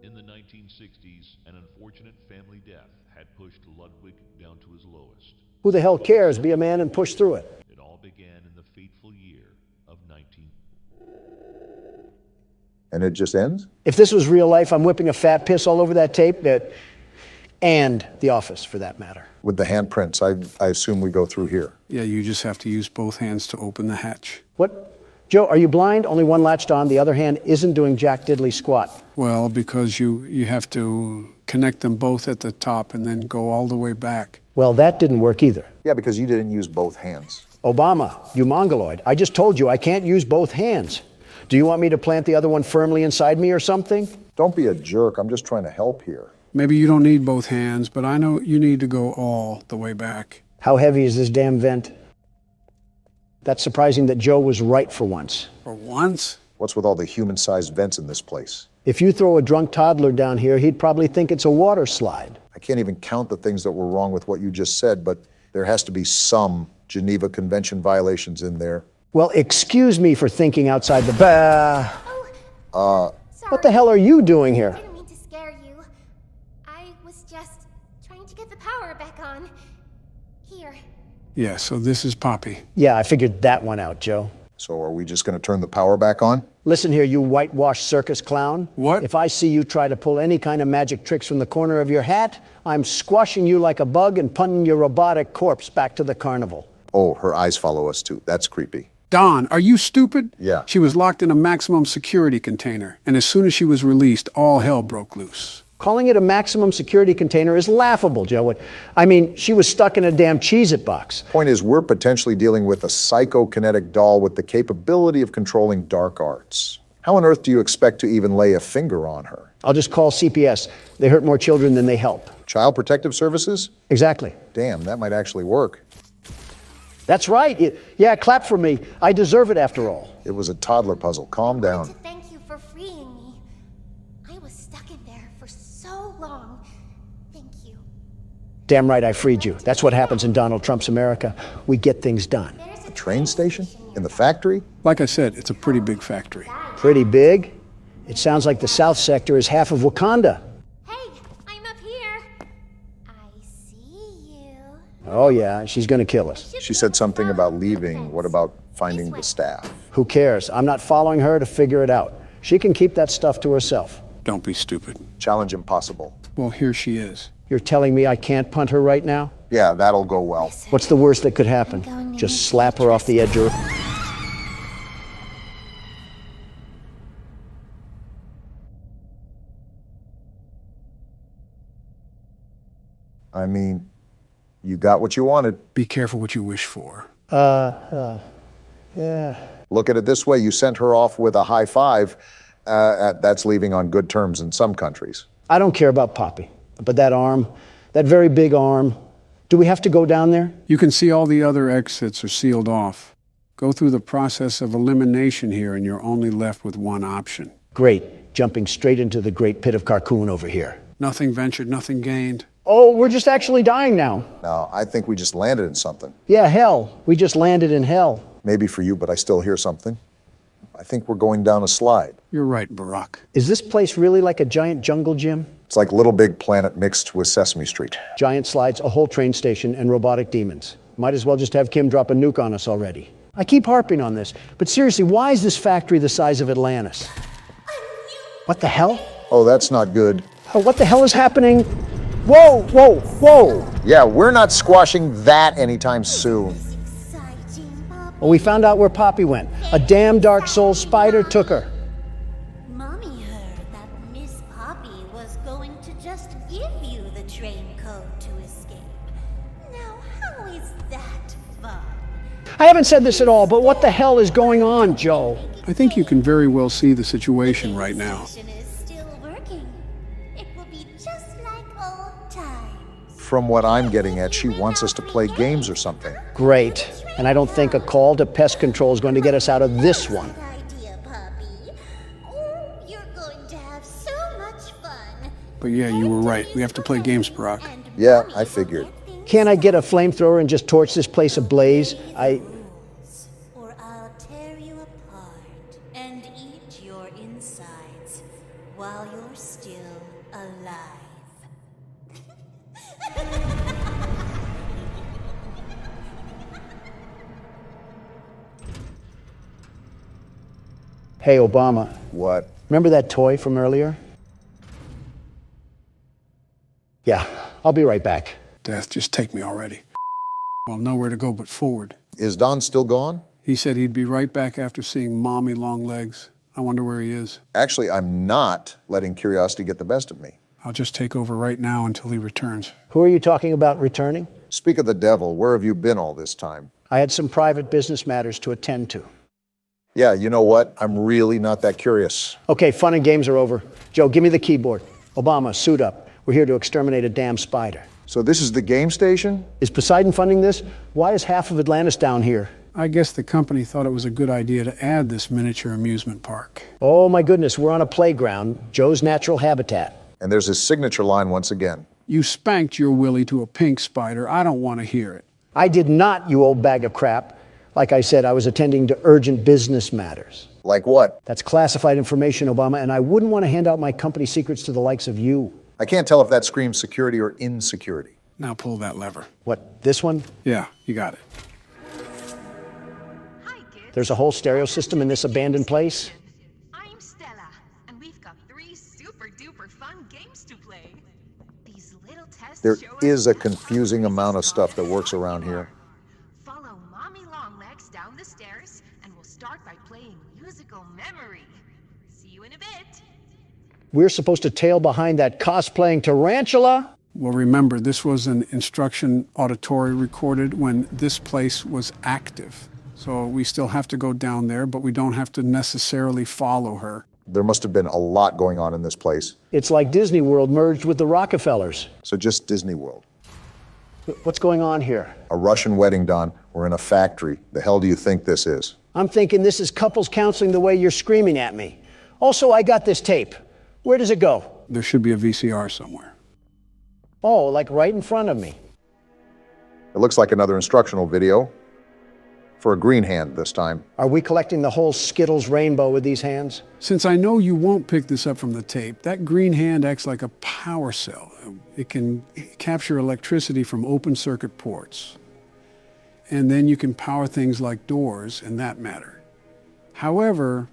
In the 1960s, an unfortunate family death had pushed Ludwig down to his lowest. Who the hell cares? Be a man and push through it. It all began in the fateful year of 19... And it just ends? If this was real life, I'm whipping a fat piss all over that tape, and The Office, for that matter. With the handprints, I assume we go through here. Yeah, you just have to use both hands to open the hatch. What? Joe, are you blind? Only one latched on, the other hand isn't doing jack diddly squat. Well, because you have to connect them both at the top and then go all the way back. Well, that didn't work either. Yeah, because you didn't use both hands. Obama, you mongoloid. I just told you I can't use both hands. Do you want me to plant the other one firmly inside me or something? Don't be a jerk. I'm just trying to help here. Maybe you don't need both hands, but I know you need to go all the way back. How heavy is this damn vent? That's surprising that Joe was right for once. For once? What's with all the human-sized vents in this place? If you throw a drunk toddler down here, he'd probably think it's a water slide. I can't even count the things that were wrong with what you just said, but there has to be some Geneva Convention violations in there. Well, excuse me for thinking outside the Sorry. What the hell are you doing here? I didn't mean to scare you. I was just trying to get the power back on. Here. Yeah, so this is Poppy. Yeah, I figured that one out, Joe. So are we just going to turn the power back on? Listen here, you whitewashed circus clown. What? If I see you try to pull any kind of magic tricks from the corner of your hat, I'm squashing you like a bug and punting your robotic corpse back to the carnival. Oh, her eyes follow us too. That's creepy. Don, are you stupid? Yeah. She was locked in a maximum security container, and as soon as she was released, all hell broke loose. Calling it a maximum security container is laughable, Joe. I mean, she was stuck in a damn Cheez-It box. Point is, we're potentially dealing with a psychokinetic doll with the capability of controlling dark arts. How on earth do you expect to even lay a finger on her? I'll just call CPS. They hurt more children than they help. Child Protective Services? Exactly. Damn, that might actually work. That's right. Yeah, clap for me. I deserve it after all. It was a toddler puzzle. Calm down. Thank you for freeing me. I was stuck in there for so long. Thank you. Damn right I freed you. That's what happens in Donald Trump's America. We get things done. A train station? In the factory? Like I said, it's a pretty big factory. Pretty big? It sounds like the South Sector is half of Wakanda. Hey, I'm up here. I see you. Oh yeah, she's gonna kill us. She said something about leaving. What about finding the staff? Who cares? I'm not following her to figure it out. She can keep that stuff to herself. Don't be stupid. Challenge impossible. Well, here she is. You're telling me I can't punt her right now? Yeah, that'll go well. What's the worst that could happen? Just slap her off the edge of her. I mean, you got what you wanted. Be careful what you wish for. Yeah. Look at it this way. You sent her off with a high five. That's leaving on good terms in some countries. I don't care about Poppy, but that arm, that very big arm, do we have to go down there? You can see all the other exits are sealed off. Go through the process of elimination here, and you're only left with one option. Great. Jumping straight into the great pit of Carcoon over here. Nothing ventured, nothing gained. Oh, we're just actually dying now. No, I think we just landed in something. Yeah, hell. We just landed in hell. Maybe for you, but I still hear something. I think we're going down a slide. You're right, Barack. Is this place really like a giant jungle gym? It's like Little Big Planet mixed with Sesame Street. Giant slides, a whole train station, and robotic demons. Might as well just have Kim drop a nuke on us already. I keep harping on this, but seriously, why is this factory the size of Atlantis? What the hell? Oh, that's not good. Oh, what the hell is happening? Whoa, whoa, whoa! Yeah, we're not squashing that anytime soon. Well, we found out where Poppy went. A damn Dark Soul spider took her. Mommy heard that Miss Poppy was going to just give you the train code to escape. Now, how is that fun? I haven't said this at all, but what the hell is going on, Joe? I think you can very well see the situation right now. From what I'm getting at, she wants us to play games or something. Great. And I don't think a call to pest control is going to get us out of this one. But yeah, you were right. We have to play games, Barack. Yeah, I figured. Can't I get a flamethrower and just torch this place ablaze? Or I'll tear you apart and eat your insides while you're still alive. Hey, Obama. What? Remember that toy from earlier? Yeah, I'll be right back. Death, just take me already. Well, nowhere to go but forward. Is Don still gone? He said he'd be right back after seeing Mommy Longlegs. I wonder where he is. Actually, I'm not letting curiosity get the best of me. I'll just take over right now until he returns. Who are you talking about returning? Speak of the devil, where have you been all this time? I had some private business matters to attend to. Yeah, you know what? I'm really not that curious. Okay, fun and games are over. Joe, give me the keyboard. Obama, suit up. We're here to exterminate a damn spider. So this is the game station? Is Poseidon funding this? Why is half of Atlantis down here? I guess the company thought it was a good idea to add this miniature amusement park. Oh my goodness, we're on a playground, Joe's natural habitat. And there's his signature line once again. You spanked your Willie to a pink spider. I don't want to hear it. I did not, you old bag of crap. Like I said, I was attending to urgent business matters. Like what? That's classified information, Obama, and I wouldn't want to hand out my company secrets to the likes of you. I can't tell if that screams security or insecurity. Now pull that lever. What, this one? Yeah, you got it. There's a whole stereo system in this abandoned place? I'm Stella, and we've got 3 super-duper fun games to play. These little tests There show is a confusing amount of stuff that works around here. Follow Mommy Longlegs down the stairs, and we'll start by playing musical memory. See you in a bit. We're supposed to tail behind that cosplaying tarantula? Well, remember, this was an instruction auditory recorded when this place was active. So we still have to go down there, but we don't have to necessarily follow her. There must have been a lot going on in this place. It's like Disney World merged with the Rockefellers. So just Disney World. What's going on here? A Russian wedding, Don. We're in a factory. The hell do you think this is? I'm thinking this is couples counseling the way you're screaming at me. Also, I got this tape. Where does it go? There should be a VCR somewhere. Oh, like right in front of me. It looks like another instructional video. For a green hand this time. Are we collecting the whole Skittles rainbow with these hands? Since I know you won't pick this up from the tape, that green hand acts like a power cell. It can capture electricity from open circuit ports. And then you can power things like doors in that matter. However,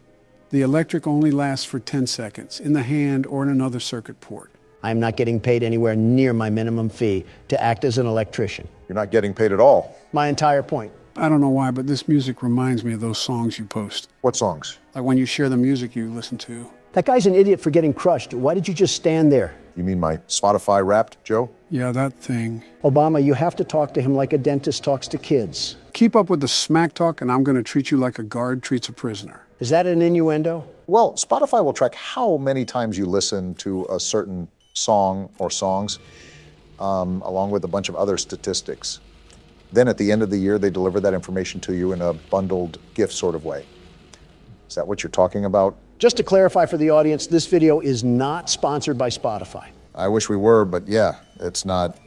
the electric only lasts for 10 seconds in the hand or in another circuit port. I'm not getting paid anywhere near my minimum fee to act as an electrician. You're not getting paid at all. My entire point. I don't know why, but this music reminds me of those songs you post. What songs? Like when you share the music you listen to. That guy's an idiot for getting crushed. Why did you just stand there? You mean my Spotify Wrapped, Joe? Yeah, that thing. Obama, you have to talk to him like a dentist talks to kids. Keep up with the smack talk and I'm going to treat you like a guard treats a prisoner. Is that an innuendo? Well, Spotify will track how many times you listen to a certain song or songs, along with a bunch of other statistics. Then at the end of the year, they deliver that information to you in a bundled gift sort of way. Is that what you're talking about? Just to clarify for the audience, this video is not sponsored by Spotify. I wish we were, but yeah, it's not.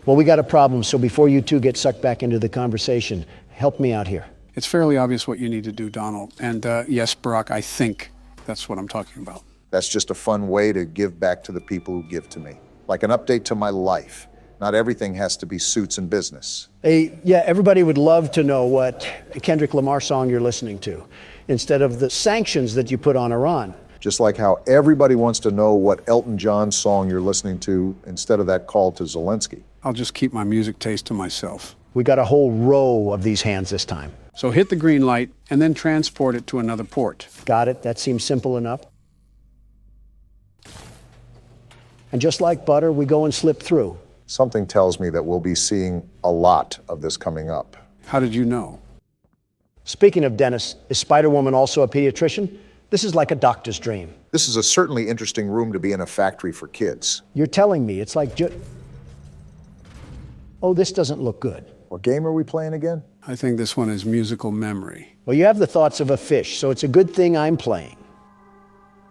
Well, we got a problem, so before you two get sucked back into the conversation, help me out here. It's fairly obvious what you need to do, Donald. And yes, Barack, I think that's what I'm talking about. That's just a fun way to give back to the people who give to me. Like an update to my life. Not everything has to be suits and business. Hey, yeah, everybody would love to know what Kendrick Lamar song you're listening to, instead of the sanctions that you put on Iran. Just like how everybody wants to know what Elton John song you're listening to instead of that call to Zelensky. I'll just keep my music taste to myself. We got a whole row of these hands this time. So hit the green light and then transport it to another port. Got it. That seems simple enough. And just like butter, we go and slip through. Something tells me that we'll be seeing a lot of this coming up. How did you know? Speaking of Dennis, is Spider-Woman also a pediatrician? This is like a doctor's dream. This is a certainly interesting room to be in a factory for kids. You're telling me it's like oh, this doesn't look good. What game are we playing again? I think this one is musical memory. Well, you have the thoughts of a fish, so it's a good thing I'm playing.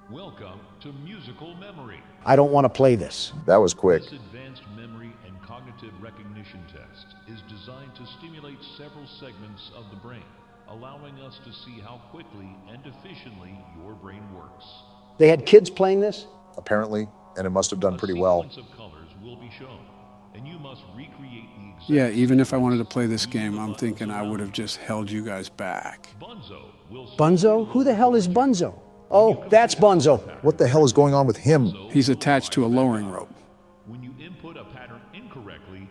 Welcome to musical memory. I don't want to play this. That was quick. This advanced memory and cognitive recognition test is designed to stimulate several segments of the brain, allowing us to see how quickly and efficiently your brain works. They had kids playing this? Apparently, and it must have done pretty well. A sequence of colors will be shown, and you must recreate the exact. Yeah, even if I wanted to play this game, I'm thinking I would have just held you guys back. Bunzo? Who the hell is Bunzo? Oh, that's Bunzo. What the hell is going on with him? He's attached to a lowering rope. When you input a pattern incorrectly,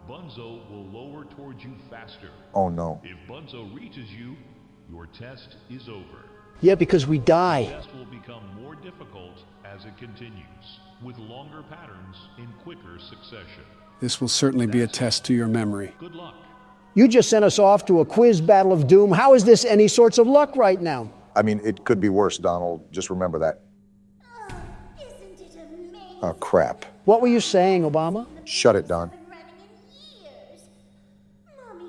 Bunzo will lower towards you faster. Oh no. If Bunzo reaches you, your test is over. Yeah, because we die. The test will become more difficult as it continues, with longer patterns in quicker succession. This will certainly be a test to your memory. Good luck. You just sent us off to a quiz battle of doom. How is this any sorts of luck right now? I mean, it could be worse, Donald. Just remember that. Isn't it amazing? Oh, crap. What were you saying, Obama? Shut it, Don. Mommy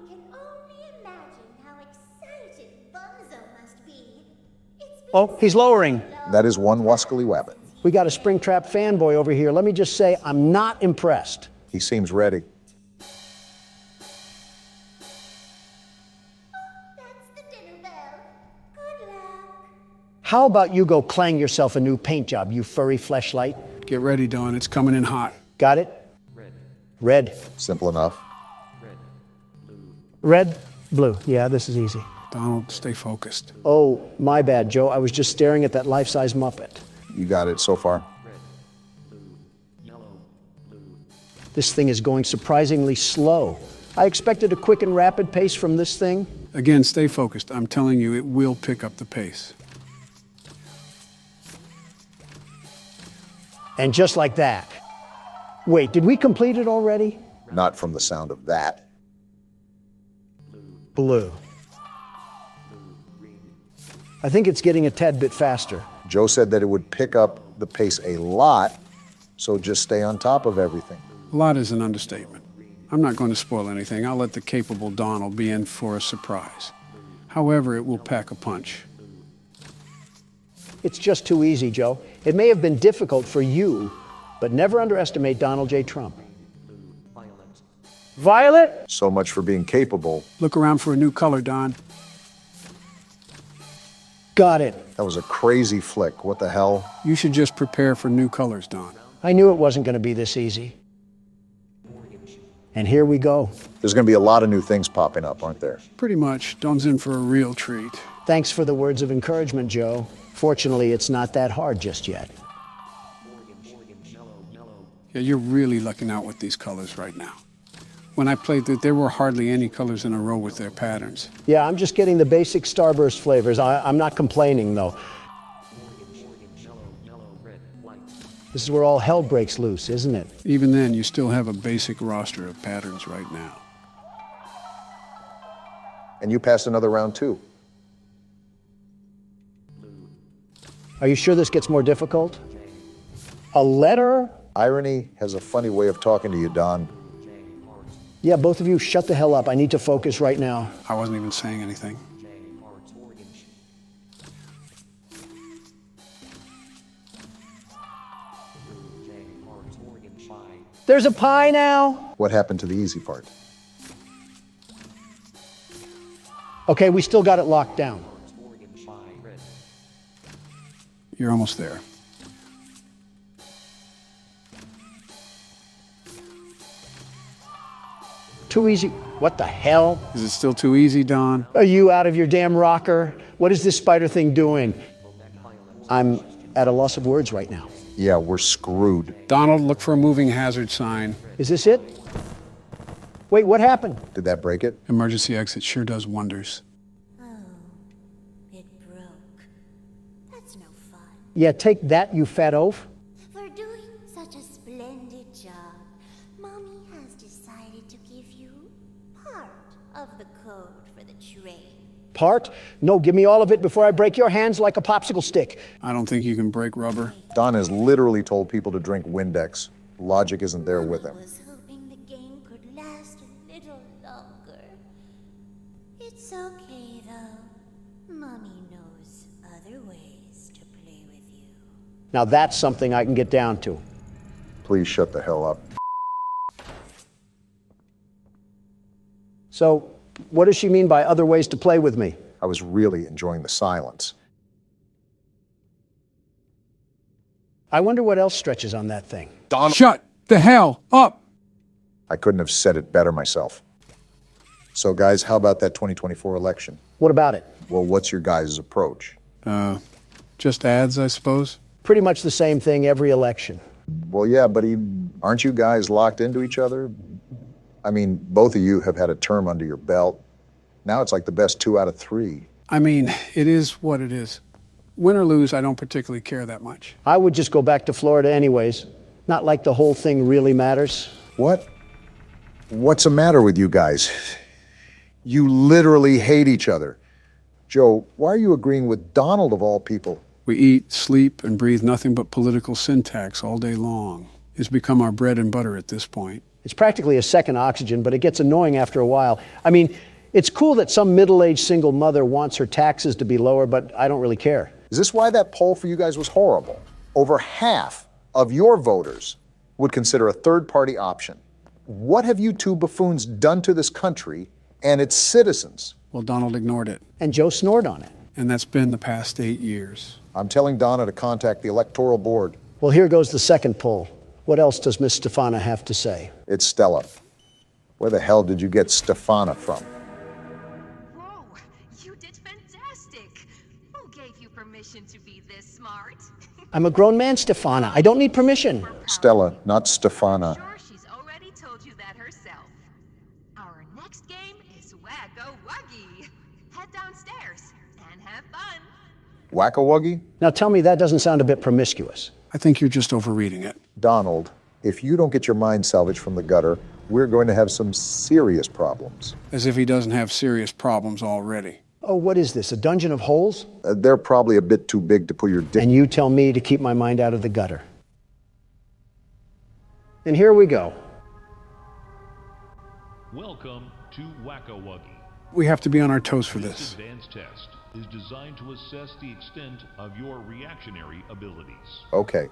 can only imagine how excited Bunzo must be. Oh, he's lowering. That is one wascally wabbit. We got a Springtrap fanboy over here. Let me just say, I'm not impressed. He seems ready. How about you go clang yourself a new paint job, you furry fleshlight? Get ready, Dawn. It's coming in hot. Got it? Red. Simple enough. Red, blue. Yeah, this is easy. Donald, stay focused. Oh, my bad, Joe. I was just staring at that life-size Muppet. You got it so far. This thing is going surprisingly slow. I expected a quick and rapid pace from this thing. Again, stay focused. I'm telling you, it will pick up the pace. And just like that. Wait, did we complete it already? Not from the sound of that. Blue. I think it's getting a tad bit faster. Joe said that it would pick up the pace a lot, so just stay on top of everything. A lot is an understatement. I'm not going to spoil anything. I'll let the capable Donald be in for a surprise. However, it will pack a punch. It's just too easy, Joe. It may have been difficult for you, but never underestimate Donald J. Trump. Violet? So much for being capable. Look around for a new color, Don. Got it. That was a crazy flick. What the hell? You should just prepare for new colors, Don. I knew it wasn't going to be this easy. And here we go. There's going to be a lot of new things popping up, aren't there? Pretty much. Don's in for a real treat. Thanks for the words of encouragement, Joe. Fortunately, it's not that hard just yet. Yeah, you're really lucking out with these colors right now. When I played it, there were hardly any colors in a row with their patterns. Yeah, I'm just getting the basic Starburst flavors. I'm not complaining, though. This is where all hell breaks loose, isn't it? Even then, you still have a basic roster of patterns right now. And you passed another round, too. Are you sure this gets more difficult? A letter? Irony has a funny way of talking to you, Don. Yeah, both of you shut the hell up. I need to focus right now. I wasn't even saying anything. There's a pie now. What happened to the easy part? Okay, we still got it locked down. You're almost there. Too easy. What the hell? Is it still too easy, Don? Are you out of your damn rocker? What is this spider thing doing? I'm at a loss of words right now. Yeah, we're screwed. Donald, look for a moving hazard sign. Is this it? Wait, what happened? Did that break it? Emergency exit sure does wonders. Yeah, take that, you fat oaf. For doing such a splendid job, Mommy has decided to give you part of the code for the train. Part? No, give me all of it before I break your hands like a popsicle stick. I don't think you can break rubber. Don has literally told people to drink Windex. Logic isn't there with him. I was hoping the game could last a little longer. It's okay, though. Mommy knows other ways to play with you. Now that's something I can get down to. Please shut the hell up. So, what does she mean by other ways to play with me? I was really enjoying the silence. I wonder what else stretches on that thing. Don, shut the hell up! I couldn't have said it better myself. So guys, how about that 2024 election? What about it? Well, what's your guys' approach? Just ads, I suppose? Pretty much the same thing every election. Well, yeah, but aren't you guys locked into each other? I mean, both of you have had a term under your belt. Now it's like the best 2 out of 3. I mean, it is what it is. Win or lose, I don't particularly care that much. I would just go back to Florida anyways. Not like the whole thing really matters. What? What's the matter with you guys? You literally hate each other. Joe, why are you agreeing with Donald of all people? We eat, sleep, and breathe nothing but political syntax all day long. It's become our bread and butter at this point. It's practically a second oxygen, but it gets annoying after a while. I mean, it's cool that some middle-aged single mother wants her taxes to be lower, but I don't really care. Is this why that poll for you guys was horrible? Over half of your voters would consider a third-party option. What have you two buffoons done to this country and its citizens? Well, Donald ignored it. And Joe snored on it. And that's been the past 8 years. I'm telling Donna to contact the Electoral Board. Well, here goes the second poll. What else does Miss Stefana have to say? It's Stella. Where the hell did you get Stefana from? Whoa, you did fantastic. Who gave you permission to be this smart? I'm a grown man, Stefana. I don't need permission. Stella, not Stefana. Sure, she's already told you that herself. Our next game is Wacko-Wuggy. Head downstairs and have fun. Whack-a-wuggy? Now tell me that doesn't sound a bit promiscuous. I think you're just overreading it. Donald, if you don't get your mind salvaged from the gutter, we're going to have some serious problems. As if he doesn't have serious problems already. Oh, what is this, a dungeon of holes? They're probably a bit too big to put your dick. And you tell me to keep my mind out of the gutter. And here we go. Welcome to Wacko-Wuggy. We have to be on our toes for This this. advanced test is designed to assess the extent of your reactionary abilities. Okay.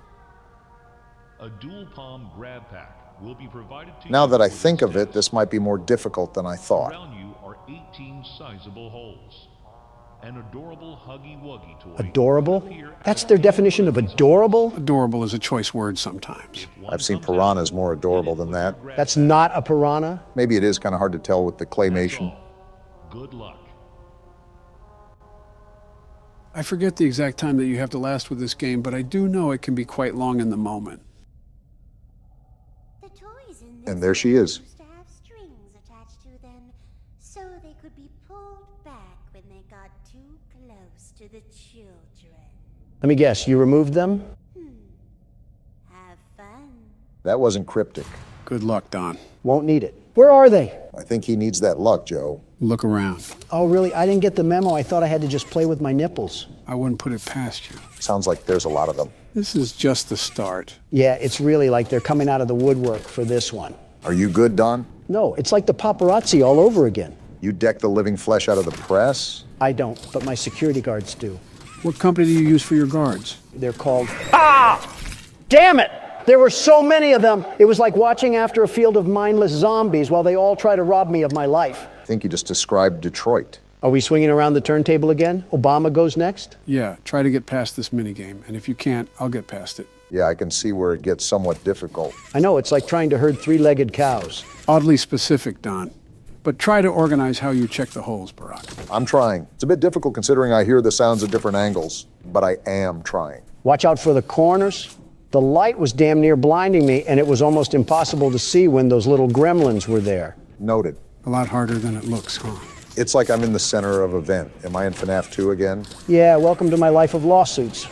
A dual palm grab pack will be provided to Now you that I for think this of it, test. this might be more difficult than I thought. Around you are 18 sizable holes. An adorable Huggy Wuggy toy. Adorable? That's their definition of adorable? Adorable is a choice word sometimes. I've seen piranhas more adorable than that. That's not a piranha? Maybe it is kind of hard to tell with the claymation. Good luck. I forget the exact time that you have to last with this game, but I do know it can be quite long in the moment. The toys in this And there she is. used to have strings attached to them, so they could be pulled back when they got too close to the children. Let me guess, you removed them? Have fun. That wasn't cryptic. Good luck, Don. Won't need it. Where are they? I think he needs that luck, Joe. Look around. Oh, really? I didn't get the memo. I thought I had to just play with my nipples. I wouldn't put it past you. Sounds like there's a lot of them. This is just the start. Yeah, it's really like they're coming out of the woodwork for this one. Are you good, Don? No, it's like the paparazzi all over again. You deck the living flesh out of the press? I don't, but my security guards do. What company do you use for your guards? They're called... Ah! Damn it! There were so many of them. It was like watching after a field of mindless zombies while they all try to rob me of my life. I think you just described Detroit. Are we swinging around the turntable again? Obama goes next? Yeah, try to get past this minigame, and if you can't, I'll get past it. Yeah, I can see where it gets somewhat difficult. I know, it's like trying to herd three-legged cows. Oddly specific, Don. But try to organize how you check the holes, Barack. I'm trying. It's a bit difficult considering I hear the sounds at different angles, but I am trying. Watch out for the corners. The light was damn near blinding me, and it was almost impossible to see when those little gremlins were there. Noted. A lot harder than it looks, huh? It's like I'm in the center of an event. Am I in FNAF 2 again? Yeah, welcome to my life of lawsuits.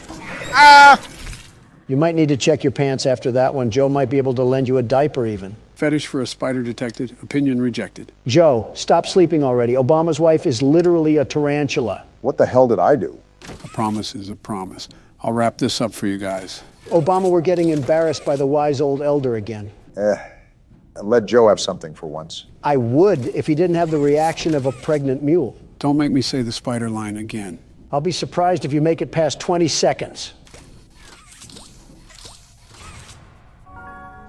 You might need to check your pants after that one. Joe might be able to lend you a diaper even. Fetish for a spider detected, opinion rejected. Joe, stop sleeping already. Obama's wife is literally a tarantula. What the hell did I do? A promise is a promise. I'll wrap this up for you guys. Obama, we're getting embarrassed by the wise old elder again. Let Joe have something for once. I would if he didn't have the reaction of a pregnant mule. Don't make me say the spider line again. I'll be surprised if you make it past 20 seconds.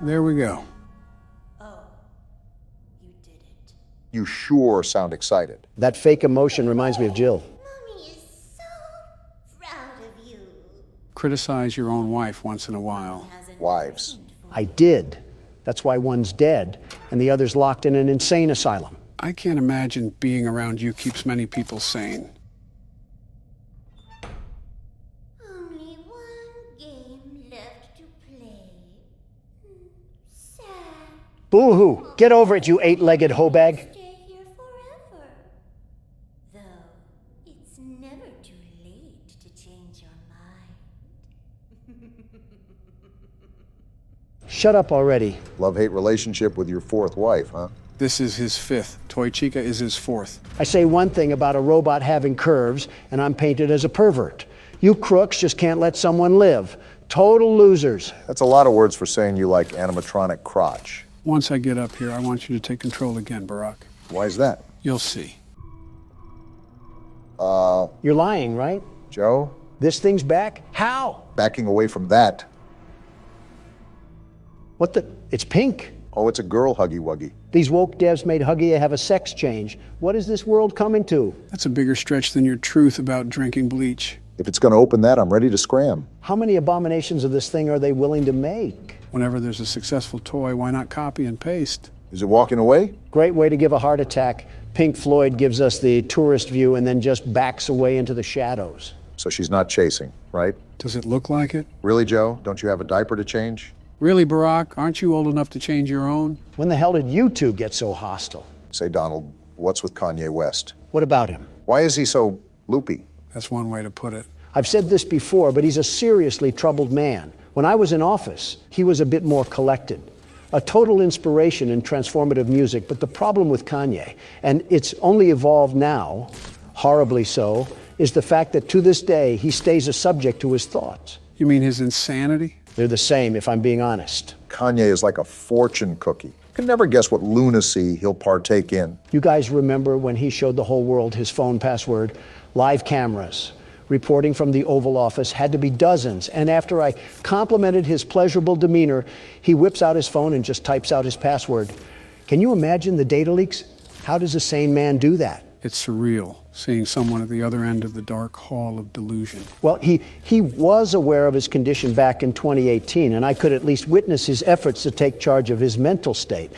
There we go. You sure sound excited. That fake emotion reminds me of Jill. Mommy is so proud of you. Criticize your own wife once in a while. Wives. I did. That's why one's dead and the other's locked in an insane asylum. I can't imagine being around you keeps many people sane. Only one game left to play. Sad. Boo-hoo! Get over it, you eight-legged hoe bag. Stay here forever. Though, it's never too late to change your mind. Shut up already. Love-hate relationship with your fourth wife, huh? This is his fifth. Toy Chica is his fourth. I say one thing about a robot having curves, and I'm painted as a pervert. You crooks just can't let someone live. Total losers. That's a lot of words for saying you like animatronic crotch. Once I get up here, I want you to take control again, Barack. Why is that? You'll see. You're lying, right? Joe? This thing's back? How? Backing away from that. What the? It's pink. Oh, it's a girl huggy-wuggy. These woke devs made Huggy have a sex change. What is this world coming to? That's a bigger stretch than your truth about drinking bleach. If it's going to open that, I'm ready to scram. How many abominations of this thing are they willing to make? Whenever there's a successful toy, why not copy and paste? Is it walking away? Great way to give a heart attack. Pink Floyd gives us the tourist view and then just backs away into the shadows. So she's not chasing, right? Does it look like it? Really, Joe? Don't you have a diaper to change? Really, Barack? Aren't you old enough to change your own? When the hell did you two get so hostile? Say, Donald, what's with Kanye West? What about him? Why is he so loopy? That's one way to put it. I've said this before, but he's a seriously troubled man. When I was in office, he was a bit more collected. A total inspiration in transformative music, but the problem with Kanye, and it's only evolved now, horribly so, is the fact that to this day, he stays a subject to his thoughts. You mean his insanity? They're the same, if I'm being honest. Kanye is like a fortune cookie. You can never guess what lunacy he'll partake in. You guys remember when he showed the whole world his phone password? Live cameras. Reporting from the Oval Office had to be dozens. And after I complimented his pleasurable demeanor, he whips out his phone and just types out his password. Can you imagine the data leaks? How does a sane man do that? It's surreal, seeing someone at the other end of the dark hall of delusion. Well, he was aware of his condition back in 2018, and I could at least witness his efforts to take charge of his mental state.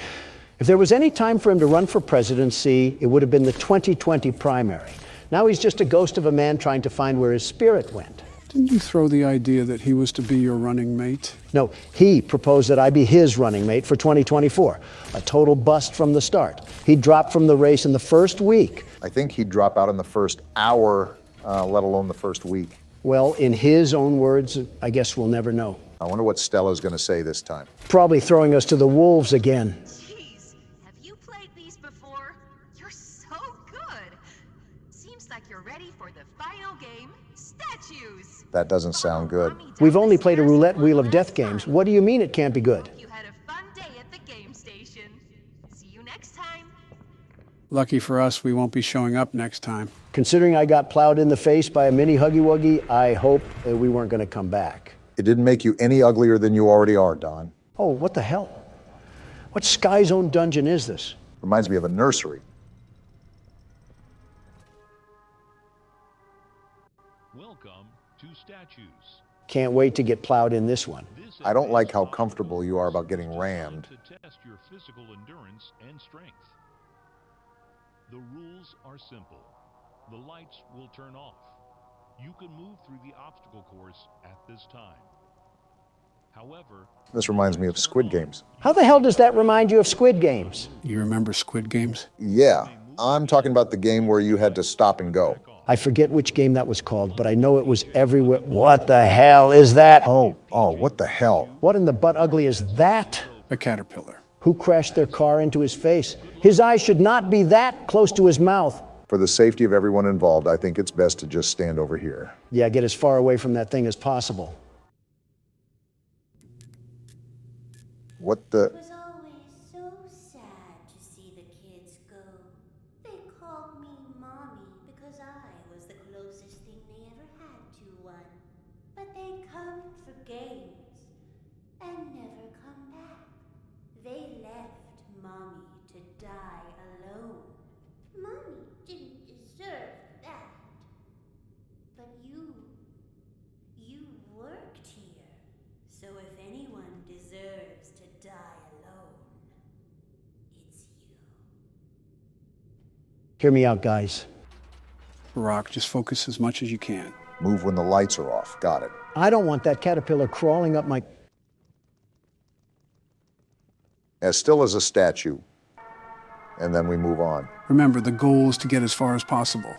If there was any time for him to run for presidency, it would have been the 2020 primary. Now he's just a ghost of a man trying to find where his spirit went. Didn't you throw the idea that he was to be your running mate? No, he proposed that I be his running mate for 2024. A total bust from the start. He dropped from the race in the first week. I think he'd drop out in the first hour, let alone the first week. Well, in his own words, I guess we'll never know. I wonder what Stella's going to say this time. Probably throwing us to the wolves again. Jeez, have you played these before? You're so good. Seems like you're ready for the final game, statues. That doesn't sound good. We've only played a roulette wheel of death games. What do you mean it can't be good? You had a fun day at the game station. See you next time. Lucky for us, we won't be showing up next time. Considering I got plowed in the face by a mini Huggy Wuggy, I hope that we weren't going to come back. It didn't make you any uglier than you already are, Don. Oh, what the hell? What Sky Zone dungeon is this? Reminds me of a nursery. Welcome to Statues. Can't wait to get plowed in this one. I don't like how comfortable you are about getting rammed. To test your physical endurance and strength. The rules are simple. The lights will turn off. You can move through the obstacle course at this time. However, This reminds me of Squid Games. How the hell does that remind you of Squid Games? You remember Squid Games? Yeah, I'm talking about the game where you had to stop and go. I forget which game that was called, but I know it was everywhere. What the hell is that? Oh, what the hell? What in the butt ugly is that? A caterpillar. Who crashed their car into his face? His eyes should not be that close to his mouth. For the safety of everyone involved, I think it's best to just stand over here. Yeah, get as far away from that thing as possible. What the... It was always so sad to see the kids go. They called me Mommy because I was the closest thing they ever had to one. But they'd come for games and never come back. They left Mommy to die alone. Mommy didn't deserve that. But you worked here. So if anyone deserves to die alone, it's you. Hear me out, guys. Barack, just focus as much as you can. Move when the lights are off. Got it. I don't want that caterpillar crawling up my... As still as a statue. And then we move on. Remember, the goal is to get as far as possible.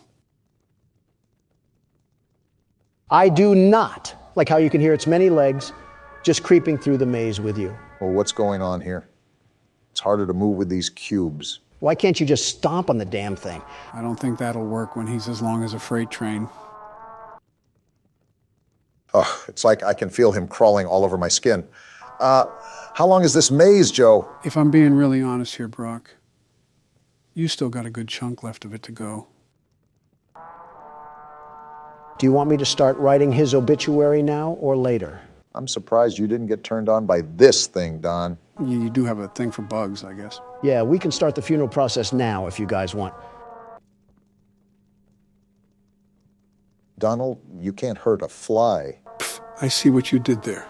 I do not like how you can hear its many legs just creeping through the maze with you. Well, what's going on here? It's harder to move with these cubes. Why can't you just stomp on the damn thing? I don't think that'll work when he's as long as a freight train. Oh, it's like I can feel him crawling all over my skin. How long is this maze, Joe? If I'm being really honest here, Brock, you still got a good chunk left of it to go. Do you want me to start writing his obituary now or later? I'm surprised you didn't get turned on by this thing, Don. You do have a thing for bugs, I guess. Yeah, we can start the funeral process now if you guys want. Donald, you can't hurt a fly. I see what you did there.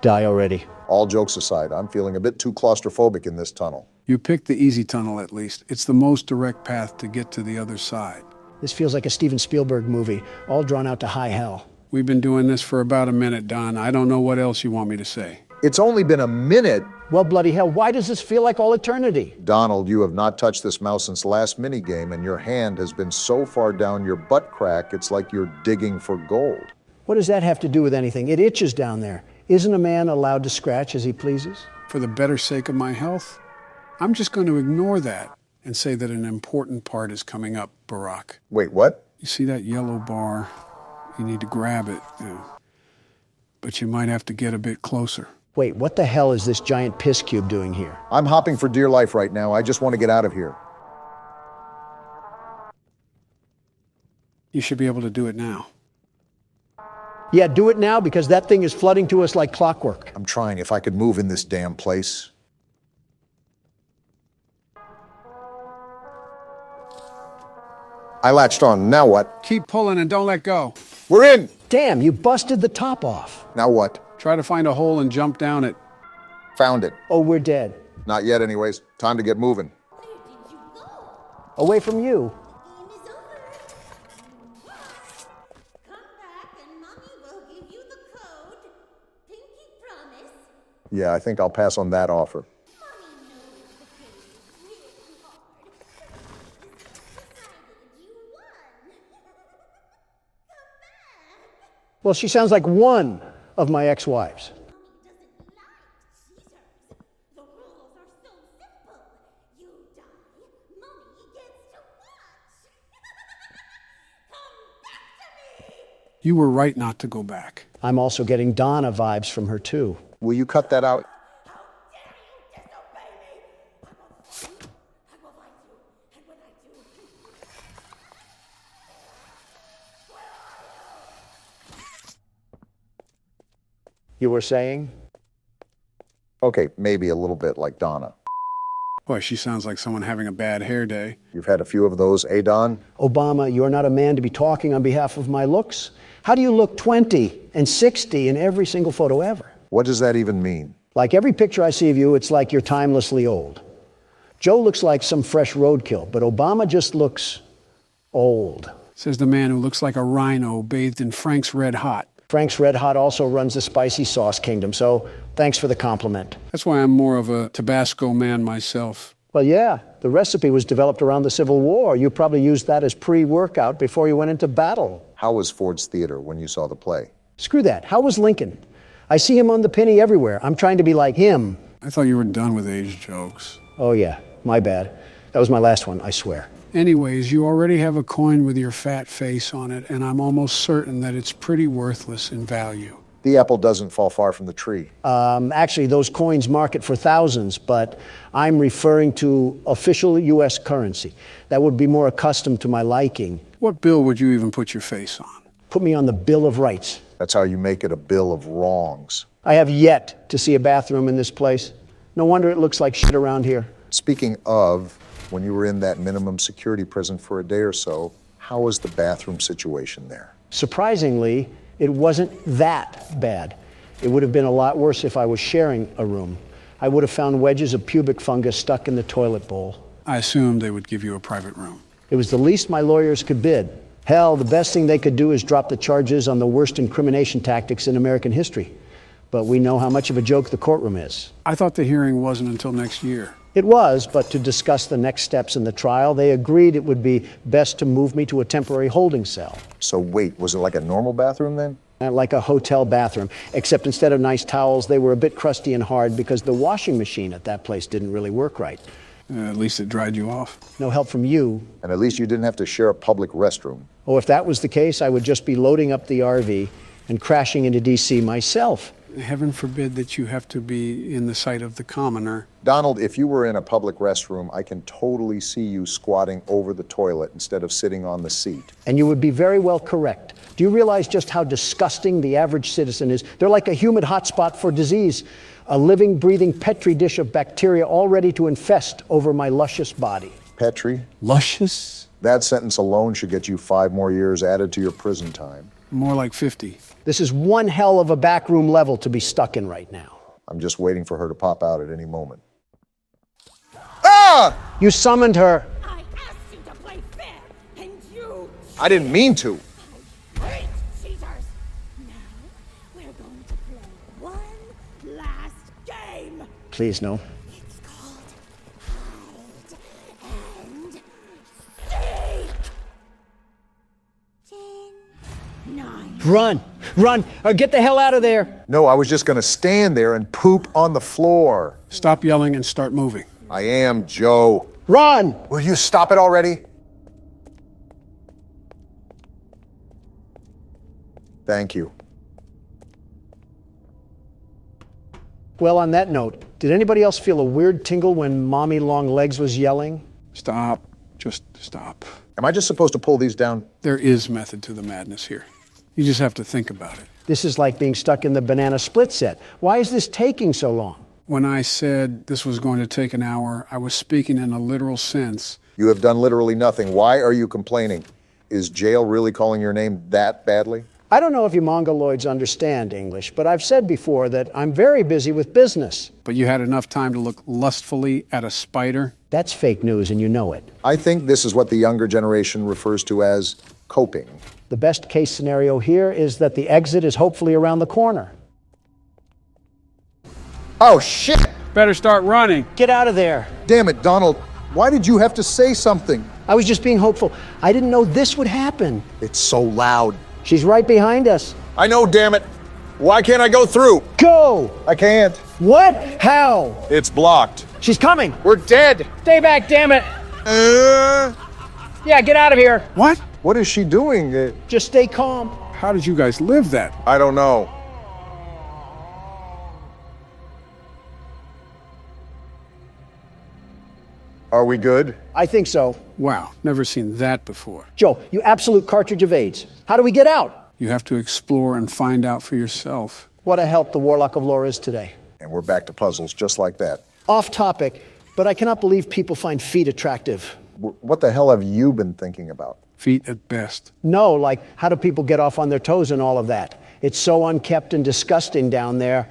Die already. All jokes aside, I'm feeling a bit too claustrophobic in this tunnel. You picked the easy tunnel, at least. It's the most direct path to get to the other side. This feels like a Steven Spielberg movie, all drawn out to high hell. We've been doing this for about a minute, Don. I don't know what else you want me to say. It's only been a minute. Well, bloody hell, why does this feel like all eternity? Donald, you have not touched this mouse since last minigame, and your hand has been so far down your butt crack, it's like you're digging for gold. What does that have to do with anything? It itches down there. Isn't a man allowed to scratch as he pleases? For the better sake of my health, I'm just going to ignore that and say that an important part is coming up, Barack. Wait, what? You see that yellow bar? You need to grab it. Yeah. But you might have to get a bit closer. Wait, what the hell is this giant piss cube doing here? I'm hopping for dear life right now. I just want to get out of here. You should be able to do it now. Yeah, do it now because that thing is flooding to us like clockwork. I'm trying. If I could move in this damn place. I latched on. Now what? Keep pulling and don't let go. We're in! Damn, you busted the top off. Now what? Try to find a hole and jump down it. Found it. Oh, we're dead. Not yet, anyways. Time to get moving. Away from you. Yeah, I think I'll pass on that offer. Well, she sounds like one of my ex-wives. You were right not to go back. I'm also getting Donna vibes from her, too. Will you cut that out? You were saying? Okay, maybe a little bit like Donna. Boy, she sounds like someone having a bad hair day. You've had a few of those, eh, Don? Obama, you're not a man to be talking on behalf of my looks. How do you look 20 and 60 in every single photo ever? What does that even mean? Like every picture I see of you, it's like you're timelessly old. Joe looks like some fresh roadkill, but Obama just looks old. Says the man who looks like a rhino bathed in Frank's Red Hot. Frank's Red Hot also runs the spicy sauce kingdom, so thanks for the compliment. That's why I'm more of a Tabasco man myself. Well, yeah, the recipe was developed around the Civil War. You probably used that as pre-workout before you went into battle. How was Ford's Theater when you saw the play? Screw that. How was Lincoln? I see him on the penny everywhere. I'm trying to be like him. I thought you were done with age jokes. Oh, yeah, my bad. That was my last one, I swear. Anyways, you already have a coin with your fat face on it, and I'm almost certain that it's pretty worthless in value. The apple doesn't fall far from the tree. Actually, those coins market for thousands, but I'm referring to official U.S. currency. That would be more accustomed to my liking. What bill would you even put your face on? Put me on the Bill of Rights. That's how you make it a bill of wrongs. I have yet to see a bathroom in this place. No wonder it looks like shit around here. Speaking of, when you were in that minimum security prison for a day or so, how was the bathroom situation there? Surprisingly, it wasn't that bad. It would have been a lot worse if I was sharing a room. I would have found wedges of pubic fungus stuck in the toilet bowl. I assumed they would give you a private room. It was the least my lawyers could bid. Hell, the best thing they could do is drop the charges on the worst incrimination tactics in American history. But we know how much of a joke the courtroom is. I thought the hearing wasn't until next year. It was, but to discuss the next steps in the trial, they agreed it would be best to move me to a temporary holding cell. So wait, was it like a normal bathroom then? Like a hotel bathroom, except instead of nice towels, they were a bit crusty and hard because the washing machine at that place didn't really work right. At least it dried you off. No help from you. And at least you didn't have to share a public restroom. Oh, if that was the case, I would just be loading up the RV and crashing into D.C. myself. Heaven forbid that you have to be in the sight of the commoner. Donald, if you were in a public restroom, I can totally see you squatting over the toilet instead of sitting on the seat. And you would be very well correct. Do you realize just how disgusting the average citizen is? They're like a humid hotspot for disease, a living, breathing petri dish of bacteria all ready to infest over my luscious body. Petri? Luscious? That sentence alone should get you 5 more years added to your prison time. More like 50. This is one hell of a backroom level to be stuck in right now. I'm just waiting for her to pop out at any moment. Ah! You summoned her. I asked you to play fair, and you... I didn't mean to. Great cheaters! Now, we're going to play one last game. Please, no. It's called Hide and Seek. 10, 9... Run! Run! Or get the hell out of there! No, I was just going to stand there and poop on the floor. Stop yelling and start moving. I am, Joe. Run! Will you stop it already? Thank you. Well, on that note, did anybody else feel a weird tingle when Mommy Longlegs was yelling? Stop. Just stop. Am I just supposed to pull these down? There is method to the madness here. You just have to think about it. This is like being stuck in the banana split set. Why is this taking so long? When I said this was going to take an hour, I was speaking in a literal sense. You have done literally nothing. Why are you complaining? Is jail really calling your name that badly? I don't know if you Mongoloids understand English, but I've said before that I'm very busy with business. But you had enough time to look lustfully at a spider? That's fake news, and you know it. I think this is what the younger generation refers to as coping. The best case scenario here is that the exit is hopefully around the corner. Oh, shit! Better start running. Get out of there. Damn it, Donald. Why did you have to say something? I was just being hopeful. I didn't know this would happen. It's so loud. She's right behind us. I know, damn it. Why can't I go through? Go! I can't. What? How? It's blocked. She's coming. We're dead. Stay back, damn it. Yeah, get out of here. What? What is she doing? Just stay calm. How did you guys live that? I don't know. Are we good? I think so. Wow, never seen that before. Joe, you absolute cartridge of AIDS. How do we get out? You have to explore and find out for yourself. What a help the Warlock of Lore is today. And we're back to puzzles just like that. Off topic, but I cannot believe people find feet attractive. What the hell have you been thinking about? Feet at best. No, like how do people get off on their toes and all of that? It's so unkept and disgusting down there.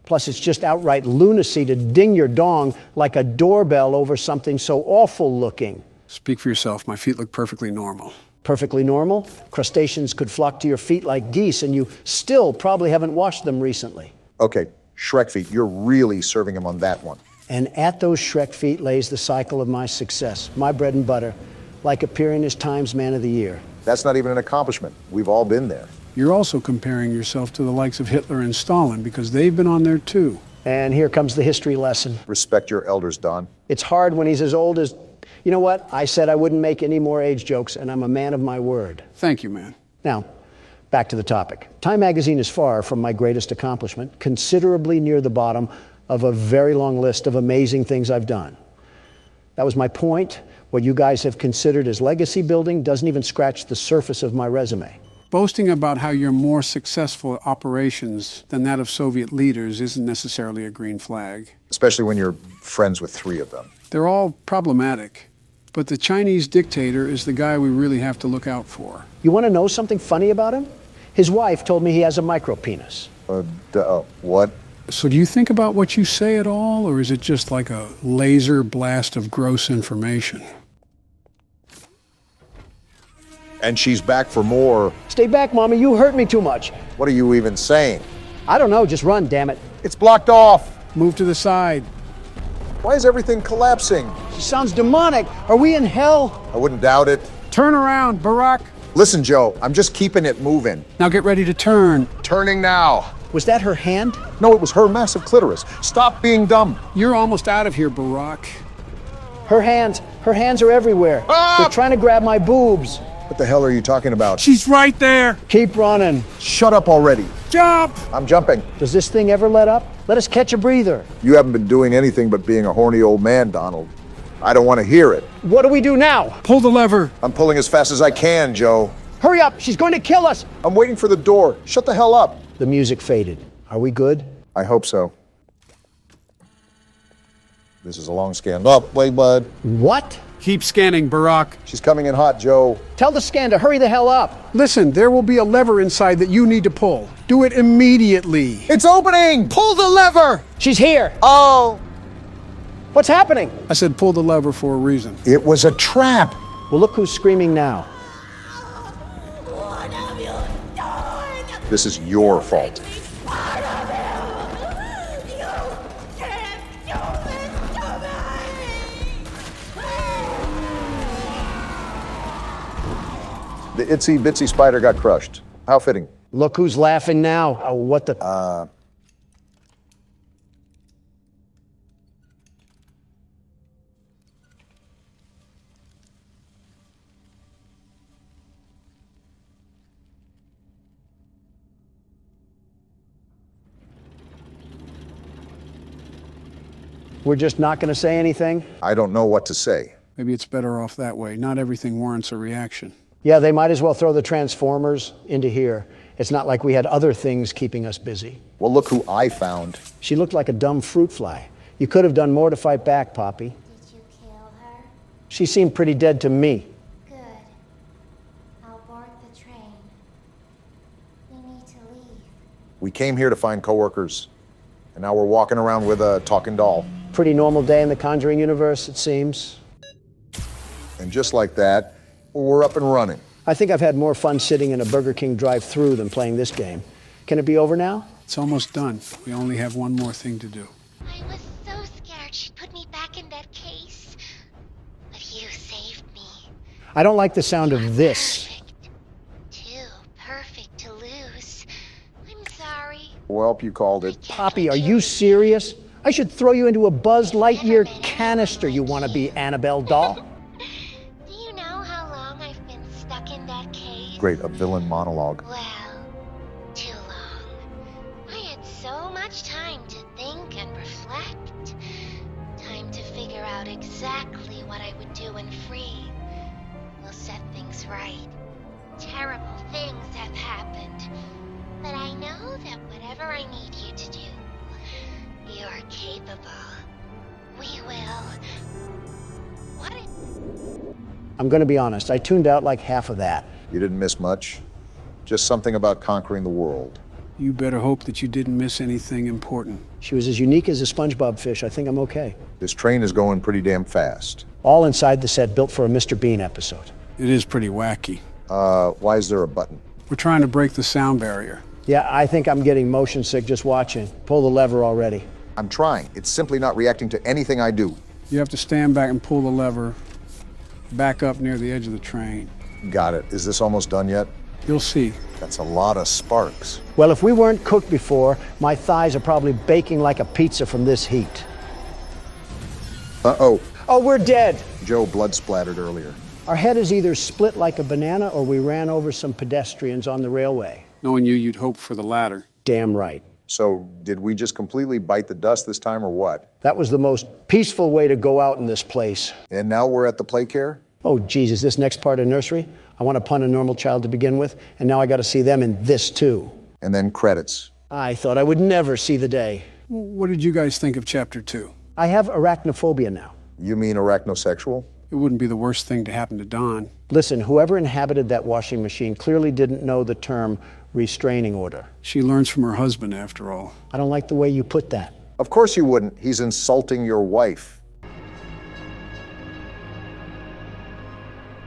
Plus, it's just outright lunacy to ding your dong like a doorbell over something so awful looking. Speak for yourself. My feet look perfectly normal. Perfectly normal? Crustaceans could flock to your feet like geese, and you still probably haven't washed them recently. Okay, Shrek feet, you're really serving him on that one. And at those Shrek feet lays the cycle of my success, my bread and butter, like appearing as Times Man of the Year. That's not even an accomplishment. We've all been there. You're also comparing yourself to the likes of Hitler and Stalin because they've been on there too. And here comes the history lesson. Respect your elders, Don. It's hard when he's as old as... You know what? I said I wouldn't make any more age jokes, and I'm a man of my word. Thank you, man. Now, back to the topic. Time magazine is far from my greatest accomplishment, considerably near the bottom of a very long list of amazing things I've done. That was my point. What you guys have considered as legacy building doesn't even scratch the surface of my resume. Boasting about how you're more successful at operations than that of Soviet leaders isn't necessarily a green flag. Especially when you're friends with 3 of them. They're all problematic, but the Chinese dictator is the guy we really have to look out for. You want to know something funny about him? His wife told me he has a micropenis. What? So do you think about what you say at all, or is it just like a laser blast of gross information? And she's back for more. Stay back, Mommy. You hurt me too much. What are you even saying? I don't know. Just run, damn it. It's blocked off. Move to the side. Why is everything collapsing? She sounds demonic. Are we in hell? I wouldn't doubt it. Turn around, Barack. Listen, Joe, I'm just keeping it moving. Now get ready to turn. Turning now. Was that her hand? No, it was her massive clitoris. Stop being dumb. You're almost out of here, Barack. Her hands are everywhere. Ah! They're trying to grab my boobs. What the hell are you talking about? She's right there. Keep running. Shut up already. Jump! I'm jumping. Does this thing ever let up? Let us catch a breather. You haven't been doing anything but being a horny old man, Donald. I don't want to hear it. What do we do now? Pull the lever. I'm pulling as fast as I can, Joe. Hurry up, she's going to kill us. I'm waiting for the door. Shut the hell up. The music faded. Are we good? I hope so. This is a long scan. Up, wait, bud. What? Keep scanning, Barack. She's coming in hot, Joe. Tell the scan to hurry the hell up. Listen, there will be a lever inside that you need to pull. Do it immediately. It's opening! Pull the lever! She's here. Oh! What's happening? I said pull the lever for a reason. It was a trap. Well, look who's screaming now. What have you done? This is your fault. What have you? You can't do this to me! The itsy bitsy spider got crushed. How fitting. Look who's laughing now. Oh, what the... We're just not going to say anything? I don't know what to say. Maybe it's better off that way. Not everything warrants a reaction. Yeah, they might as well throw the Transformers into here. It's not like we had other things keeping us busy. Well, look who I found. She looked like a dumb fruit fly. You could have done more to fight back, Poppy. Did you kill her? She seemed pretty dead to me. Good. I'll board the train. We need to leave. We came here to find coworkers, and now we're walking around with a talking doll. Pretty normal day in the Conjuring universe, it seems. And just like that, we're up and running. I think I've had more fun sitting in a Burger King drive-thru than playing this game. Can it be over now? It's almost done. We only have one more thing to do. I was so scared she'd put me back in that case. But you saved me. I don't like the sound of this. Too perfect to lose. I'm sorry. Well, you called it. Poppy, are you serious? I should throw you into a Buzz Lightyear canister, you wanna-be Annabelle doll. Do you know how long I've been stuck in that cage? Great, a villain monologue. Well, too long. I had so much time to think and reflect. Time to figure out exactly what I would do when free. We'll set things right. Terrible things have happened. But I know that whatever I need you to do, you're capable. We will. What? I'm going to be honest, I tuned out like half of that. You didn't miss much. Just something about conquering the world. You better hope that you didn't miss anything important. She was as unique as a SpongeBob fish. I think I'm okay. This train is going pretty damn fast. All inside the set built for a Mr. Bean episode. It is pretty wacky. Why is there a button? We're trying to break the sound barrier. Yeah, I think I'm getting motion sick just watching. Pull the lever already. I'm trying. It's simply not reacting to anything I do. You have to stand back and pull the lever back up near the edge of the train. Got it. Is this almost done yet? You'll see. That's a lot of sparks. Well, if we weren't cooked before, my thighs are probably baking like a pizza from this heat. Uh-oh. Oh, we're dead. Joe blood splattered earlier. Our head is either split like a banana or we ran over some pedestrians on the railway. Knowing you, you'd hope for the latter. Damn right. So, did we just completely bite the dust this time or what? That was the most peaceful way to go out in this place. And now we're at the play care? Oh, Jesus, this next part of nursery, I want to pun a normal child to begin with, and now I got to see them in this too. And then credits. I thought I would never see the day. What did you guys think of Chapter 2? I have arachnophobia now. You mean arachnosexual? It wouldn't be the worst thing to happen to Don. Listen, whoever inhabited that washing machine clearly didn't know the term restraining order. She learns from her husband, after all. I don't like the way you put that. Of course you wouldn't. He's insulting your wife.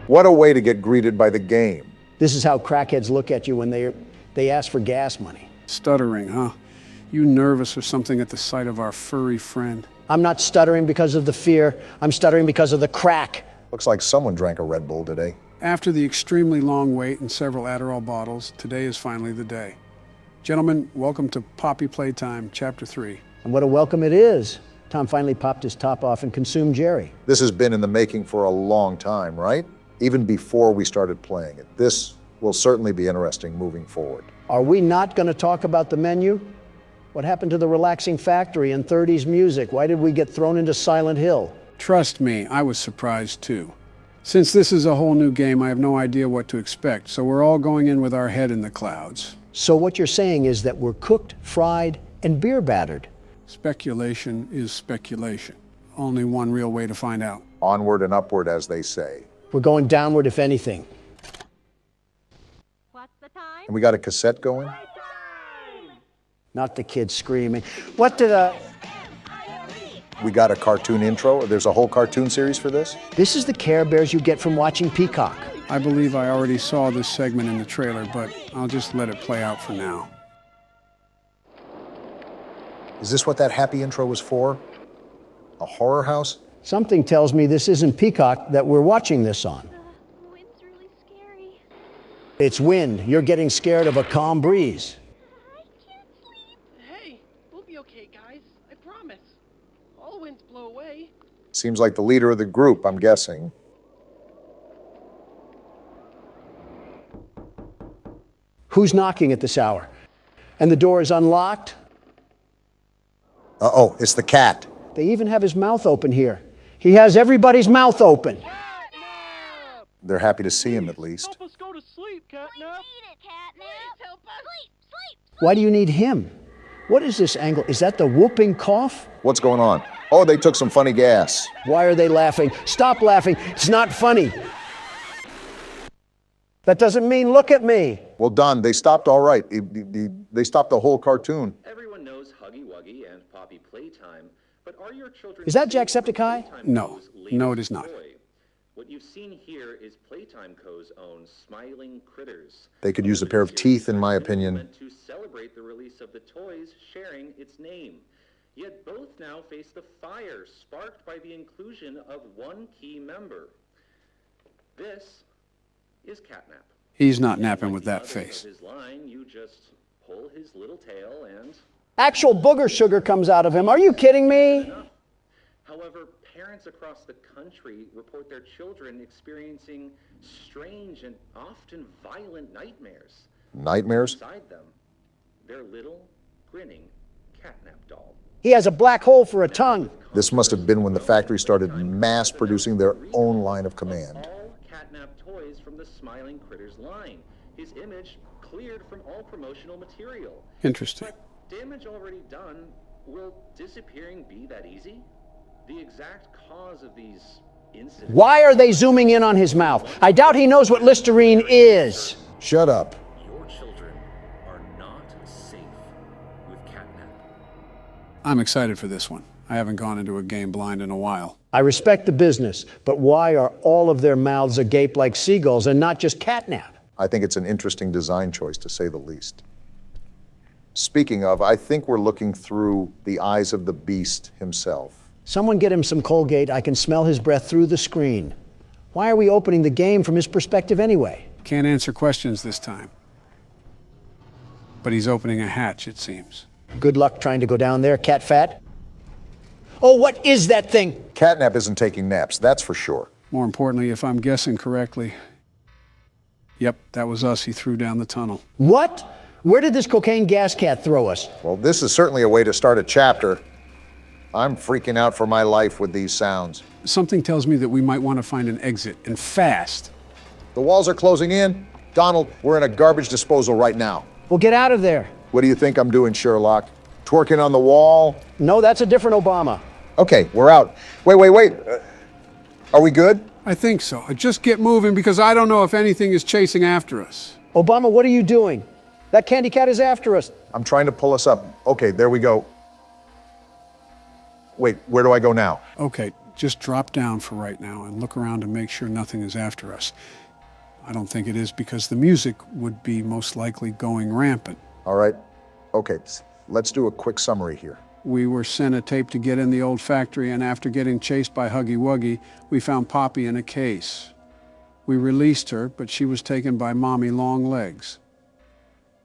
What a way to get greeted by the game. This is how crackheads look at you when they ask for gas money. Stuttering, huh? You nervous or something at the sight of our furry friend? I'm not stuttering because of the fear. I'm stuttering because of the crack. Looks like someone drank a Red Bull today. After the extremely long wait and several Adderall bottles, today is finally the day. Gentlemen, welcome to Poppy Playtime, Chapter 3. And what a welcome it is. Tom finally popped his top off and consumed Jerry. This has been in the making for a long time, right? Even before we started playing it. This will certainly be interesting moving forward. Are we not going to talk about the menu? What happened to the relaxing factory and 30s music? Why did we get thrown into Silent Hill? Trust me, I was surprised too. Since this is a whole new game, I have no idea what to expect, so we're all going in with our head in the clouds. So what you're saying is that we're cooked, fried, and beer battered. Speculation is speculation. Only one real way to find out. Onward and upward, as they say. We're going downward, if anything. What's the time? And we got a cassette going? Not the kids screaming. What did We got a cartoon intro? There's a whole cartoon series for this? This is the Care Bears you get from watching Peacock. I believe I already saw this segment in the trailer, but I'll just let it play out for now. Is this what that happy intro was for? A horror house? Something tells me this isn't Peacock that we're watching this on. The wind's really scary. It's wind. You're getting scared of a calm breeze. Hey, we'll be okay, guys. I promise. All winds blow away. Seems like the leader of the group, I'm guessing. Who's knocking at this hour? And the door is unlocked? Uh-oh, it's the cat. They even have his mouth open here. He has everybody's mouth open. They're happy to see him, at least. Help us go to sleep, Catnap. Please help us. Sleep. Why do you need him? What is this angle? Is that the whooping cough? What's going on? Oh, they took some funny gas. Why are they laughing? Stop laughing. It's not funny. That doesn't mean look at me. Well, Don, they stopped all right. They stopped the whole cartoon. Everyone knows Huggy Wuggy and Poppy Playtime, but are your children... Is that Jacksepticeye? No. No, it is not. What you've seen here is Playtime Co.'s own Smiling Critters. They could use a pair of teeth, in my opinion. To celebrate the release of the toys sharing its name. Yet both now face the fire sparked by the inclusion of one key member. This is Catnap. He's not napping with that face. His line, you just pull his little tail and... Actual booger sugar comes out of him. Are you kidding me? However, parents across the country report their children experiencing strange and often violent nightmares. Nightmares? Beside them, their little, grinning Catnap doll. He has a black hole for a tongue. This must have been when the factory started mass producing their own line of command. All Catnap toys from the Smiling Critters line. His image cleared from all promotional material. Interesting. But damage already done, will disappearing be that easy? The exact cause of these incidents... Why are they zooming in on his mouth? I doubt he knows what Listerine is. Shut up. Your children are not safe with catnap. I'm excited for this one. I haven't gone into a game blind in a while. I respect the business, but why are all of their mouths agape like seagulls and not just catnap? I think it's an interesting design choice, to say the least. Speaking of, I think we're looking through the eyes of the beast himself. Someone get him some Colgate. I can smell his breath through the screen. Why are we opening the game from his perspective anyway? Can't answer questions this time. But he's opening a hatch, it seems. Good luck trying to go down there, cat fat. Oh, what is that thing? Catnap isn't taking naps, that's for sure. More importantly, if I'm guessing correctly, yep, that was us he threw down the tunnel. What? Where did this cocaine gas cat throw us? Well, this is certainly a way to start a chapter. I'm freaking out for my life with these sounds. Something tells me that we might want to find an exit, and fast. The walls are closing in. Donald, we're in a garbage disposal right now. Well, get out of there. What do you think I'm doing, Sherlock? Twerking on the wall? No, that's a different Obama. Okay, we're out. Wait. Are we good? I think so. Just get moving because I don't know if anything is chasing after us. Obama, what are you doing? That candy cat is after us. I'm trying to pull us up. Okay, there we go. Wait, where do I go now? Okay, just drop down for right now and look around to make sure nothing is after us. I don't think it is because the music would be most likely going rampant. All right. Okay, let's do a quick summary here. We were sent a tape to get in the old factory, and after getting chased by Huggy Wuggy, we found Poppy in a case. We released her, but she was taken by Mommy Longlegs.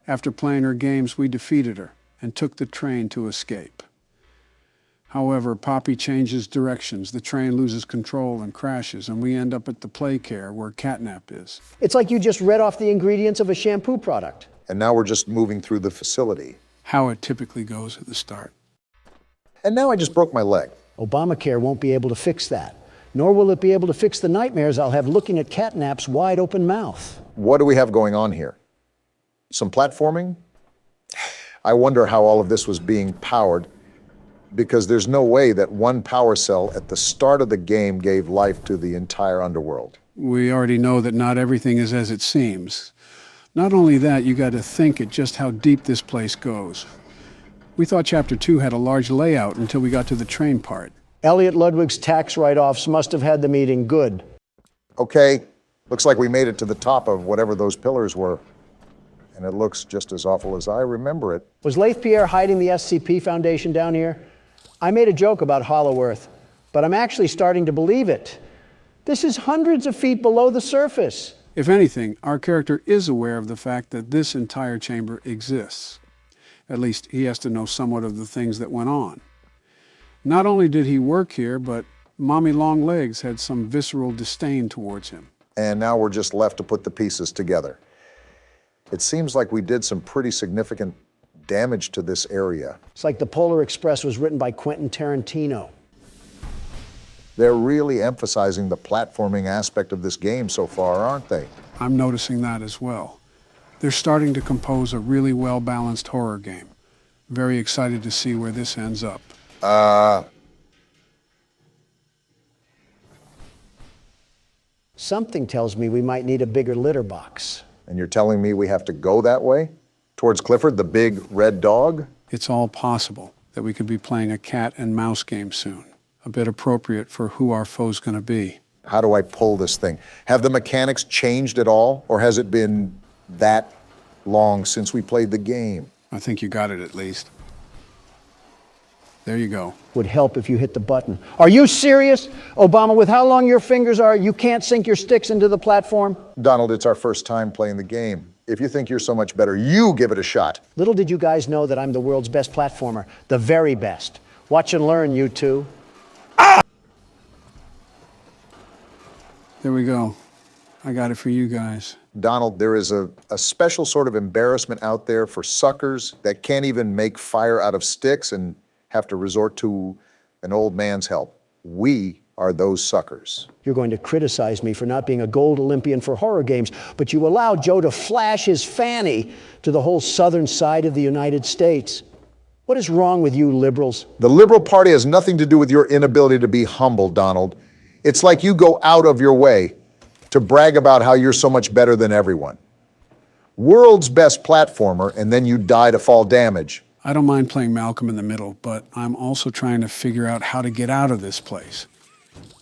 After playing her games, we defeated her and took the train to escape. However, Poppy changes directions, the train loses control and crashes, and we end up at the play care where Catnap is. It's like you just read off the ingredients of a shampoo product. And now we're just moving through the facility. How it typically goes at the start. And now I just broke my leg. Obamacare won't be able to fix that. Nor will it be able to fix the nightmares I'll have looking at Catnap's wide open mouth. What do we have going on here? Some platforming? I wonder how all of this was being powered, because there's no way that one power cell at the start of the game gave life to the entire underworld. We already know that not everything is as it seems. Not only that, you got to think at just how deep this place goes. We thought Chapter 2 had a large layout until we got to the train part. Elliot Ludwig's tax write-offs must have had the meeting good. Okay, looks like we made it to the top of whatever those pillars were. And it looks just as awful as I remember it. Was Leith Pierre hiding the SCP Foundation down here? I made a joke about Hollow Earth, but I'm actually starting to believe it. This is hundreds of feet below the surface. If anything, our character is aware of the fact that this entire chamber exists. At least he has to know somewhat of the things that went on. Not only did he work here, but Mommy Longlegs had some visceral disdain towards him. And now we're just left to put the pieces together. It seems like we did some pretty significant damage to this area. It's like the Polar Express was written by Quentin Tarantino. They're really emphasizing the platforming aspect of this game so far, aren't they? I'm noticing that as well. They're starting to compose a really well-balanced horror game. Very excited to see where this ends up. Something tells me we might need a bigger litter box. And you're telling me we have to go that way? Towards Clifford, the big red dog? It's all possible that we could be playing a cat and mouse game soon. A bit appropriate for who our foe's gonna be. How do I pull this thing? Have the mechanics changed at all? Or has it been that long since we played the game? I think you got it at least. There you go. Would help if you hit the button. Are you serious? Obama, with how long your fingers are, you can't sink your sticks into the platform? Donald, it's our first time playing the game. If you think you're so much better, you give it a shot. Little did you guys know that I'm the world's best platformer. The very best. Watch and learn, you two. Ah! There we go. I got it for you guys. Donald, there is a special sort of embarrassment out there for suckers that can't even make fire out of sticks and have to resort to an old man's help. We are those suckers. You're going to criticize me for not being a gold Olympian for horror games, but you allowed Joe to flash his fanny to the whole southern side of the United States. What is wrong with you liberals? The Liberal Party has nothing to do with your inability to be humble, Donald. It's like you go out of your way to brag about how you're so much better than everyone. World's best platformer, and then you die to fall damage. I don't mind playing Malcolm in the Middle, but I'm also trying to figure out how to get out of this place.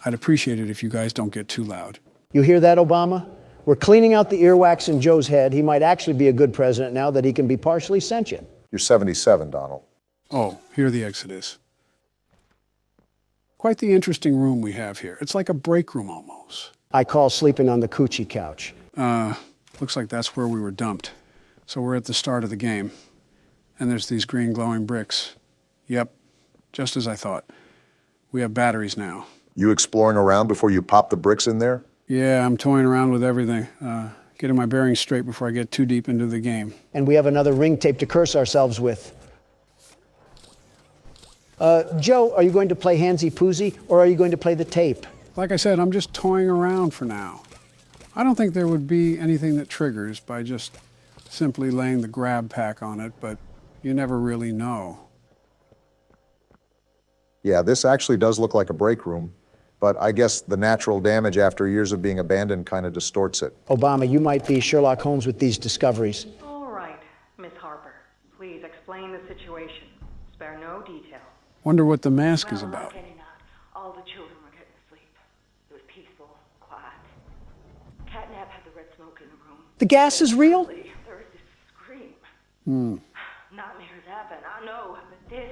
I'd appreciate it if you guys don't get too loud. You hear that, Obama? We're cleaning out the earwax in Joe's head. He might actually be a good president now that he can be partially sentient. You're 77, Donald. Oh, here the exit is. Quite the interesting room we have here. It's like a break room almost. I call sleeping on the coochie couch. Looks like that's where we were dumped. So we're at the start of the game. And there's these green glowing bricks. Yep, just as I thought. We have batteries now. You exploring around before you pop the bricks in there? Yeah, I'm toying around with everything. Getting my bearings straight before I get too deep into the game. And we have another ring tape to curse ourselves with. Joe, are you going to play Handsy Poozy, or are you going to play the tape? Like I said, I'm just toying around for now. I don't think there would be anything that triggers by just simply laying the grab pack on it, but you never really know. Yeah, this actually does look like a break room, but I guess the natural damage after years of being abandoned kind of distorts it. Obama, you might be Sherlock Holmes with these discoveries. All right, Miss Harper. Please explain the situation. Spare no detail. Wonder what the mask is about. All the children were getting asleep. It was peaceful, quiet. Catnap had the red smoke in the room. The gas is real? There was this scream. Nightmares happen, I know, but this,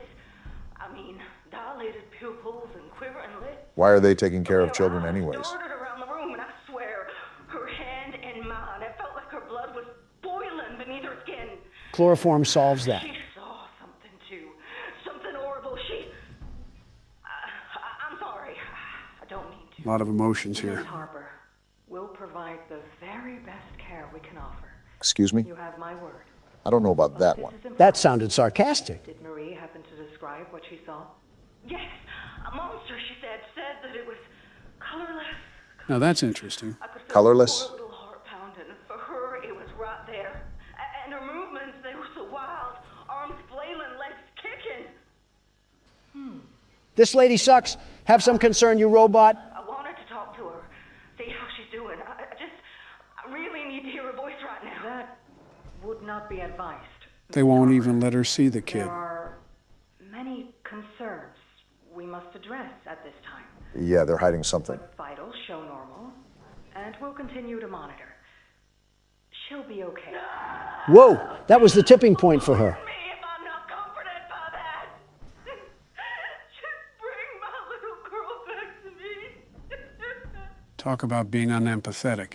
I mean, dilated pupils and quivering lips. Why are they taking care of children anyways? Darted around the room, and I swear, her hand in mine, it felt like her blood was boiling beneath her skin. Chloroform solves that. She saw something too, something horrible. I'm sorry, I don't mean to. A lot of emotions Miss here. Harper, we'll provide the very best care we can offer. Excuse me? You have my word. I don't know about that one. That sounded sarcastic. Did Marie happen to describe what she saw? Yes, a monster, she said that it was colorless. Now that's interesting. Colorless? Poor little heart pounding. For her, it was right there. And her movements, they were so wild. Arms flailing, legs kicking. This lady sucks. Have some concern, you robot. I wanted to talk to her, see how she's doing. I really need to hear her voice right now. That would not be advised. They won't even let her see the kid. There are many concerns we must address at this time. Yeah, they're hiding something. But vitals show normal, and we'll continue to monitor. She'll be okay. Whoa, that was the tipping point for her. Talk about being unempathetic.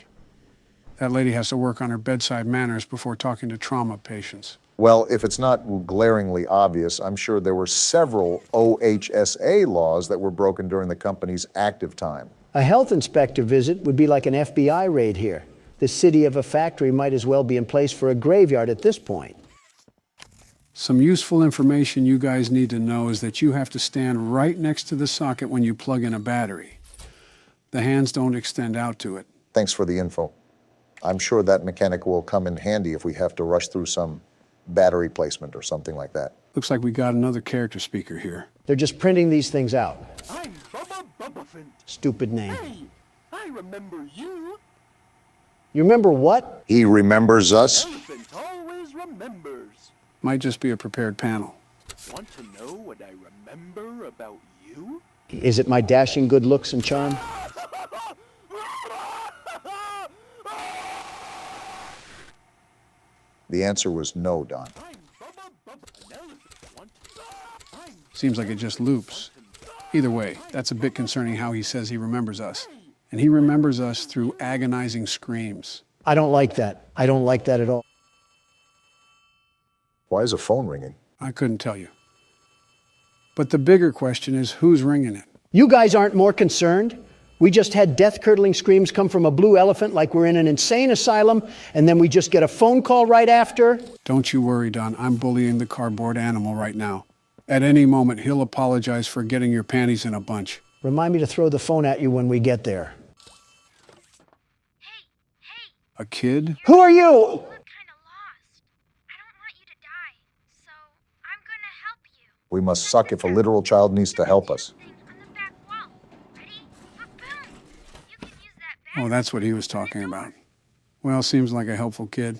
That lady has to work on her bedside manners before talking to trauma patients. Well, if it's not glaringly obvious, I'm sure there were several OHSA laws that were broken during the company's active time. A health inspector visit would be like an FBI raid here. The city of a factory might as well be in place for a graveyard at this point. Some useful information you guys need to know is that you have to stand right next to the socket when you plug in a battery. The hands don't extend out to it. Thanks for the info. I'm sure that mechanic will come in handy if we have to rush through some battery placement or something like that. Looks like we got another character speaker here. They're just printing these things out. I'm Bubba Bubbaffin. Stupid name. Hey, I remember you. You remember what? He remembers us. Elephant always remembers. Might just be a prepared panel. Want to know what I remember about you? Is it my dashing good looks and charm? The answer was no, Don. Seems like it just loops. Either way, that's a bit concerning how he says he remembers us. And he remembers us through agonizing screams. I don't like that. I don't like that at all. Why is a phone ringing? I couldn't tell you. But the bigger question is, who's ringing it? You guys aren't more concerned? We just had death-curdling screams come from a blue elephant like we're in an insane asylum, and then we just get a phone call right after? Don't you worry, Don. I'm bullying the cardboard animal right now. At any moment, he'll apologize for getting your panties in a bunch. Remind me to throw the phone at you when we get there. A kid? Who are you? We must suck if a literal child needs to help us. Oh, that's what he was talking about. Well, seems like a helpful kid.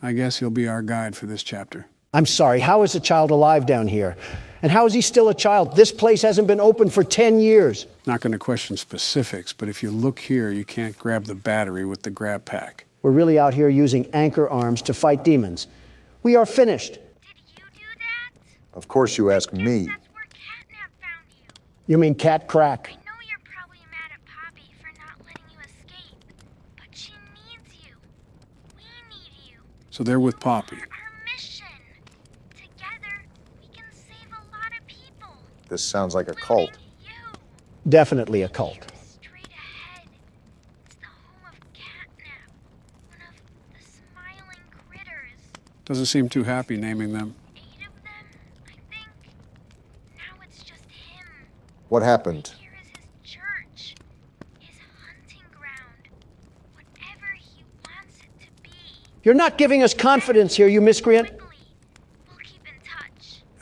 I guess he'll be our guide for this chapter. I'm sorry, how is a child alive down here? And how is he still a child? This place hasn't been open for 10 years. Not going to question specifics, but if you look here, you can't grab the battery with the grab pack. We're really out here using anchor arms to fight demons. We are finished. Of course you ask me. You mean Cat Crack? So they're with Poppy. This sounds like a cult. Definitely a cult. Doesn't seem too happy naming them. What happened? You're not giving us confidence here, you miscreant.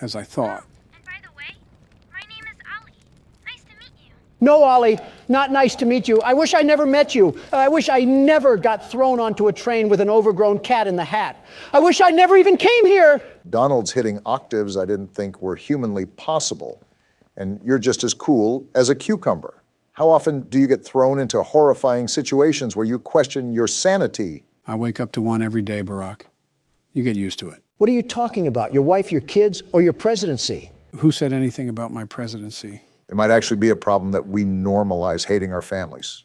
As I thought. No, Ollie, not nice to meet you. I wish I never met you. I wish I never got thrown onto a train with an overgrown cat in the hat. I wish I never even came here. Donald's hitting octaves I didn't think were humanly possible. And you're just as cool as a cucumber. How often do you get thrown into horrifying situations where you question your sanity? I wake up to one every day, Barack. You get used to it. What are you talking about? Your wife, your kids, or your presidency? Who said anything about my presidency? It might actually be a problem that we normalize hating our families.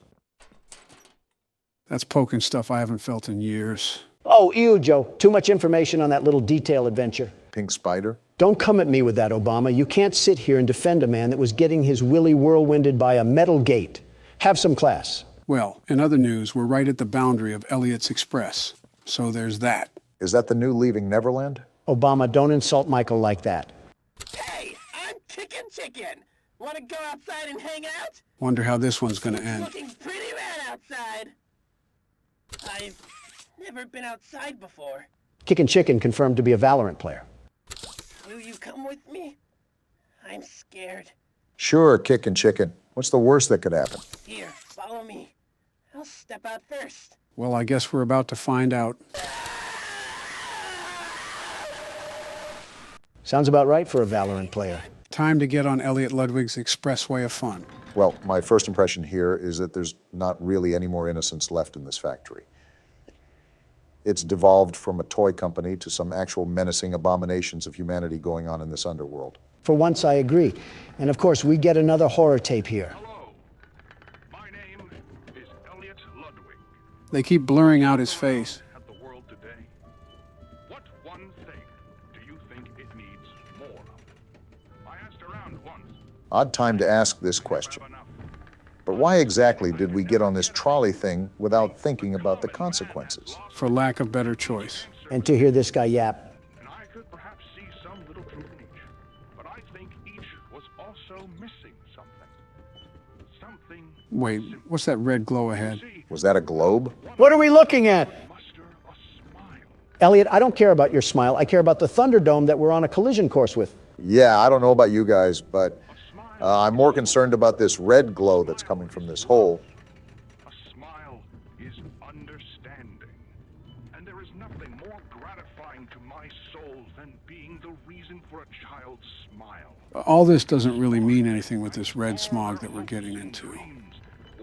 That's poking stuff I haven't felt in years. Oh, ew, Joe. Too much information on that little detail adventure. Pink spider? Don't come at me with that, Obama. You can't sit here and defend a man that was getting his willy whirlwinded by a metal gate. Have some class. Well, in other news, we're right at the boundary of Elliot's Express. So there's that. Is that the new Leaving Neverland? Obama, don't insult Michael like that. Hey, I'm Chicken. Want to go outside and hang out? Wonder how this one's gonna end. Looking pretty rad outside. I've never been outside before. Kickin' Chicken confirmed to be a Valorant player. Will you come with me? I'm scared. Sure, Kickin' Chicken. What's the worst that could happen? Here, follow me. I'll step out first. Well, I guess we're about to find out. Sounds about right for a Valorant player. Time to get on Elliot Ludwig's expressway of fun. Well, my first impression here is that there's not really any more innocence left in this factory. It's devolved from a toy company to some actual menacing abominations of humanity going on in this underworld. For once, I agree. And of course, we get another horror tape here. Hello. My name is Elliot Ludwig. They keep blurring out his face. At the world today. What one thing do you think it needs more of? I asked around once. Odd time to ask this question. But why exactly did we get on this trolley thing without thinking about the consequences? For lack of better choice. And to hear this guy yap. And I could perhaps see some little truth in each. But I think each was also missing something. Something. Wait, what's that red glow ahead? Was that a globe? What are we looking at? Elliot, I don't care about your smile. I care about the Thunderdome that we're on a collision course with. Yeah, I don't know about you guys, but I'm more concerned about this red glow that's coming from this hole. A smile is understanding. And there is nothing more gratifying to my soul than being the reason for a child's smile. All this doesn't really mean anything with this red smog that we're getting into.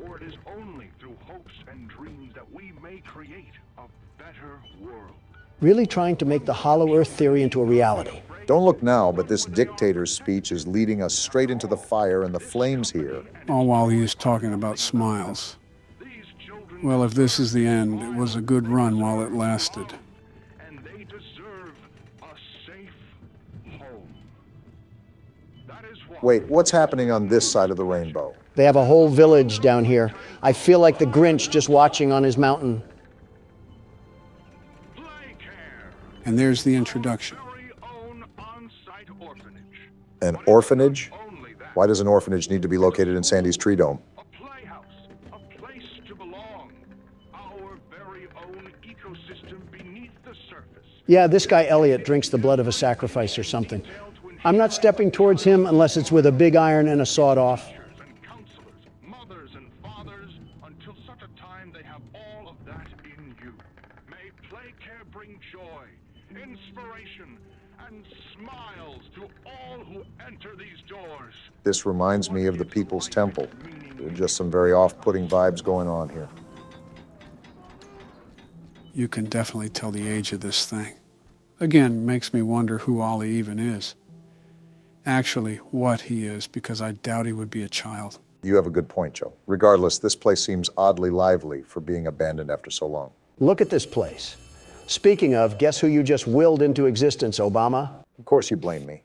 For it is only through hopes and dreams that we may create a better world. Really trying to make the Hollow Earth theory into a reality. Don't look now, but this dictator's speech is leading us straight into the fire and the flames here. All while he is talking about smiles. Well, if this is the end, it was a good run while it lasted. And they deserve a safe home. That is why. Wait, what's happening on this side of the rainbow? They have a whole village down here. I feel like the Grinch just watching on his mountain. And there's the introduction. An orphanage? Only that. Why does an orphanage need to be located in Sandy's tree dome? A playhouse, a place to belong. Our very own ecosystem beneath the surface. Yeah, this guy Elliot drinks the blood of a sacrifice or something. I'm not stepping towards him unless it's with a big iron and a sawed-off. Mothers and fathers, until such a time they have all of that in you. May Playcare bring joy, inspiration, and smiles to all who enter these doors. This reminds me of the People's Temple. There are just some very off-putting vibes going on here. You can definitely tell the age of this thing. Again, makes me wonder who Ollie even is. Actually, what he is, because I doubt he would be a child. You have a good point, Joe. Regardless, this place seems oddly lively for being abandoned after so long. Look at this place. Speaking of, guess who you just willed into existence, Obama? Of course you blame me.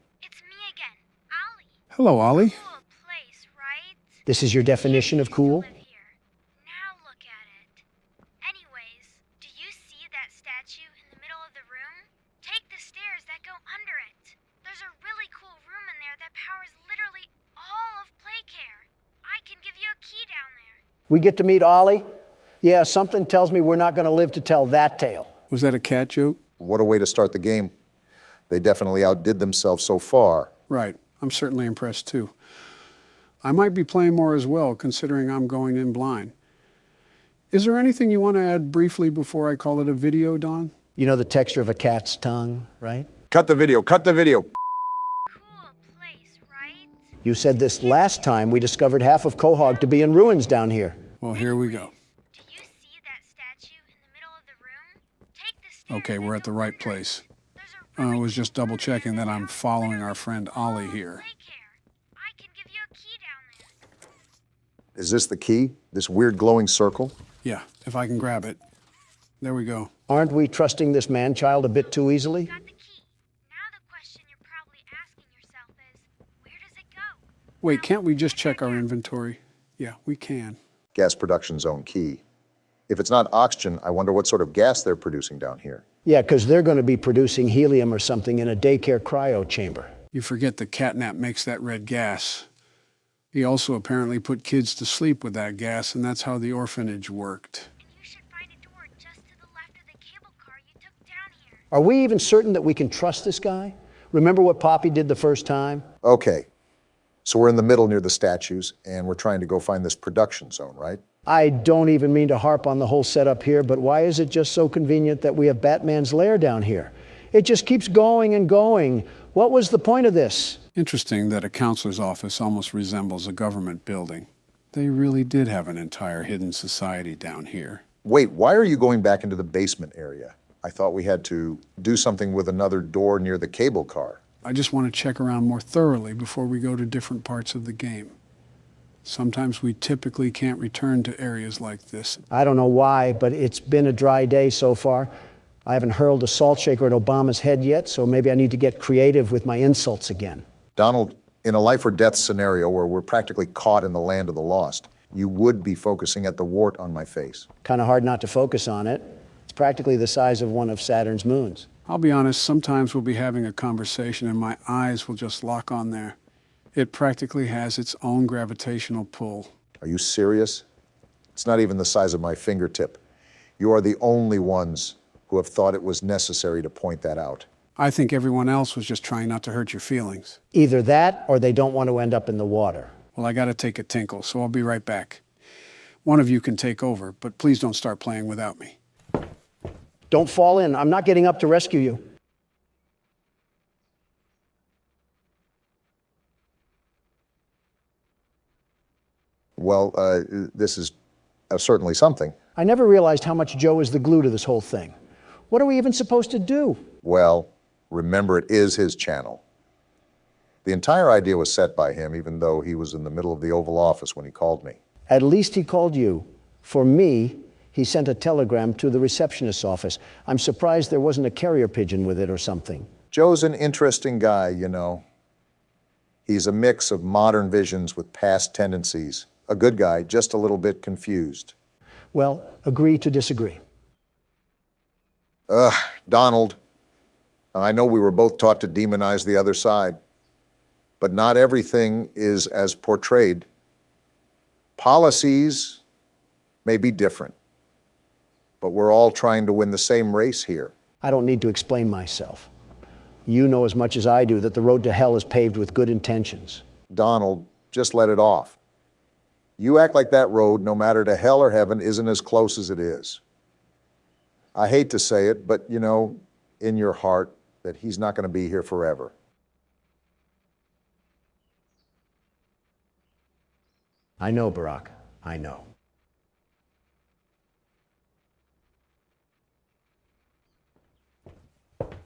Hello, Ollie. This is your definition of cool? We get to meet Ollie? Yeah, something tells me we're not going to live to tell that tale. Was that a cat joke? What a way to start the game. They definitely outdid themselves so far. Right. I'm certainly impressed, too. I might be playing more as well, considering I'm going in blind. Is there anything you want to add briefly before I call it a video, Don? You know the texture of a cat's tongue, right? Cut the video, cut the video. You said this last time we discovered half of Quahog to be in ruins down here. Well, here we go. Okay, we're at the right place. I was just double checking that I'm following our friend Ollie here. Is this the key? This weird glowing circle? Yeah, if I can grab it. There we go. Aren't we trusting this man-child a bit too easily? Wait, can't we just check our inventory? Yeah, we can. Gas production zone key. If it's not oxygen, I wonder what sort of gas they're producing down here. Yeah, because they're going to be producing helium or something in a daycare cryo chamber. You forget the catnap makes that red gas. He also apparently put kids to sleep with that gas, and that's how the orphanage worked. Are we even certain that we can trust this guy? Remember what Poppy did the first time? Okay. So we're in the middle near the statues, and we're trying to go find this production zone, right? I don't even mean to harp on the whole setup here, but why is it just so convenient that we have Batman's lair down here? It just keeps going and going. What was the point of this? Interesting that a counselor's office almost resembles a government building. They really did have an entire hidden society down here. Wait, why are you going back into the basement area? I thought we had to do something with another door near the cable car. I just want to check around more thoroughly before we go to different parts of the game. Sometimes we typically can't return to areas like this. I don't know why, but it's been a dry day so far. I haven't hurled a salt shaker at Obama's head yet, so maybe I need to get creative with my insults again. Donald, in a life or death scenario where we're practically caught in the land of the lost, you would be focusing at the wart on my face. Kind of hard not to focus on it. It's practically the size of one of Saturn's moons. I'll be honest, sometimes we'll be having a conversation and my eyes will just lock on there. It practically has its own gravitational pull. Are you serious? It's not even the size of my fingertip. You are the only ones who have thought it was necessary to point that out. I think everyone else was just trying not to hurt your feelings. Either that or they don't want to end up in the water. Well, I gotta take a tinkle, so I'll be right back. One of you can take over, but please don't start playing without me. Don't fall in. I'm not getting up to rescue you. Well, this is certainly something. I never realized how much Joe is the glue to this whole thing. What are we even supposed to do? Well, remember, it is his channel. The entire idea was set by him, even though he was in the middle of the Oval Office when he called me. At least he called you. For me, he sent a telegram to the receptionist's office. I'm surprised there wasn't a carrier pigeon with it or something. Joe's an interesting guy, you know. He's a mix of modern visions with past tendencies. A good guy, just a little bit confused. Well, agree to disagree. Donald, I know we were both taught to demonize the other side. but not everything is as portrayed. Policies may be different, but we're all trying to win the same race here. I don't need to explain myself. You know as much as I do that the road to hell is paved with good intentions. Donald, just let it off. You act like that road, no matter to hell or heaven, isn't as close as it is. I hate to say it, but you know, in your heart, that he's not going to be here forever. I know, Barack. I know.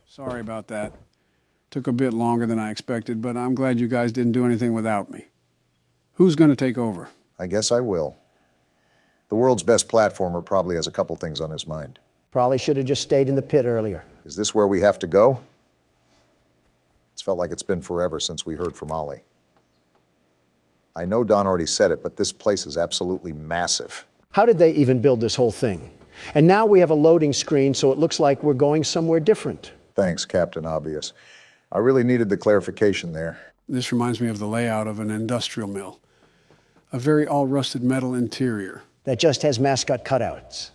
Sorry about that. Took a bit longer than I expected, but I'm glad you guys didn't do anything without me. Who's going to take over? I guess I will. The world's best platformer probably has a couple things on his mind. Probably should have just stayed in the pit earlier. Is this where we have to go? It's felt like it's been forever since we heard from Ollie. I know Don already said it, but this place is absolutely massive. How did they even build this whole thing? And now we have a loading screen, so it looks like we're going somewhere different. Thanks, Captain Obvious. I really needed the clarification there. This reminds me of the layout of an industrial mill. A very all-rusted metal interior. That just has mascot cutouts.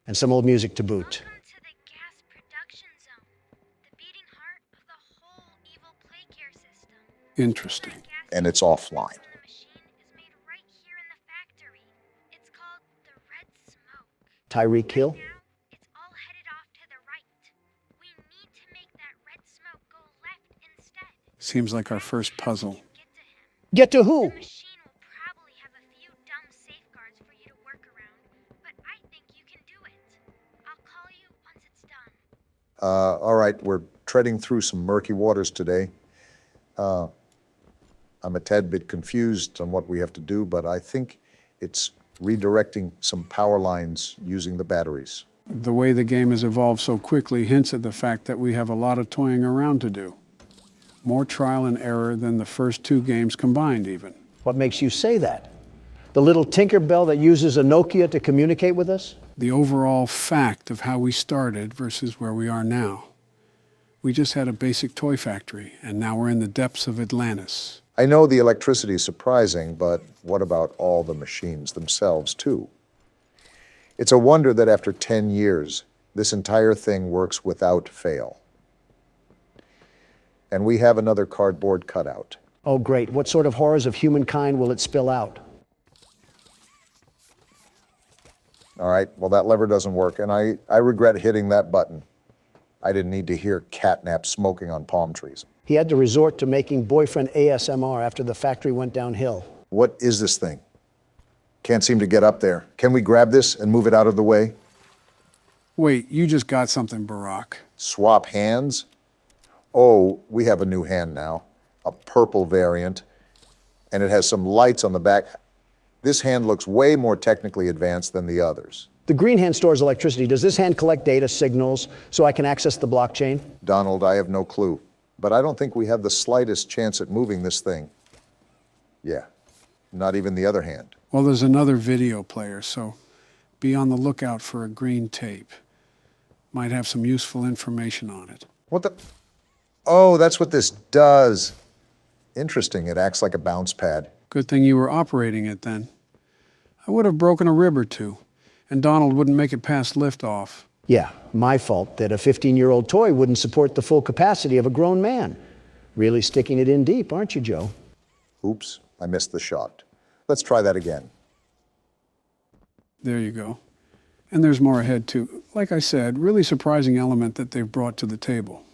And some old music to boot. Interesting. And it's offline. Tyreek Hill? Seems like our first puzzle. Get to who? All right, we're treading through some murky waters today. I'm a tad bit confused on what we have to do, but I think it's redirecting some power lines using the batteries. The way the game has evolved so quickly hints at the fact that we have a lot of toying around to do. More trial and error than the first two games combined, even. What makes you say that? The little Tinkerbell that uses a Nokia to communicate with us? The overall fact of how we started versus where we are now. We just had a basic toy factory, and now we're in the depths of Atlantis. I know the electricity is surprising, but what about all the machines themselves, too? It's a wonder that after 10 years, this entire thing works without fail. And we have another cardboard cutout. Oh, great. What sort of horrors of humankind will it spill out? All right, well, that lever doesn't work, and I regret hitting that button. I didn't need to hear catnap smoking on palm trees. He had to resort to making boyfriend ASMR after the factory went downhill. What is this thing? Can't seem to get up there. Can we grab this and move it out of the way? Wait, you just got something, Barack. Swap hands? Oh, we have a new hand now. A purple variant. And it has some lights on the back. This hand looks way more technically advanced than the others. The green hand stores electricity. Does this hand collect data signals so I can access the blockchain? Donald, I have no clue. But I don't think we have the slightest chance at moving this thing. Yeah, not even the other hand. Well, there's another video player, so be on the lookout for a green tape. Might have some useful information on it. What the? Oh, that's what this does. Interesting, it acts like a bounce pad. Good thing you were operating it then. I would have broken a rib or two, and Donald wouldn't make it past liftoff. Yeah, my fault that a 15-year-old toy wouldn't support the full capacity of a grown man. Really sticking it in deep, aren't you, Joe? Oops, I missed the shot. Let's try that again. There you go. And there's more ahead, too. Like I said, really surprising element that they've brought to the table.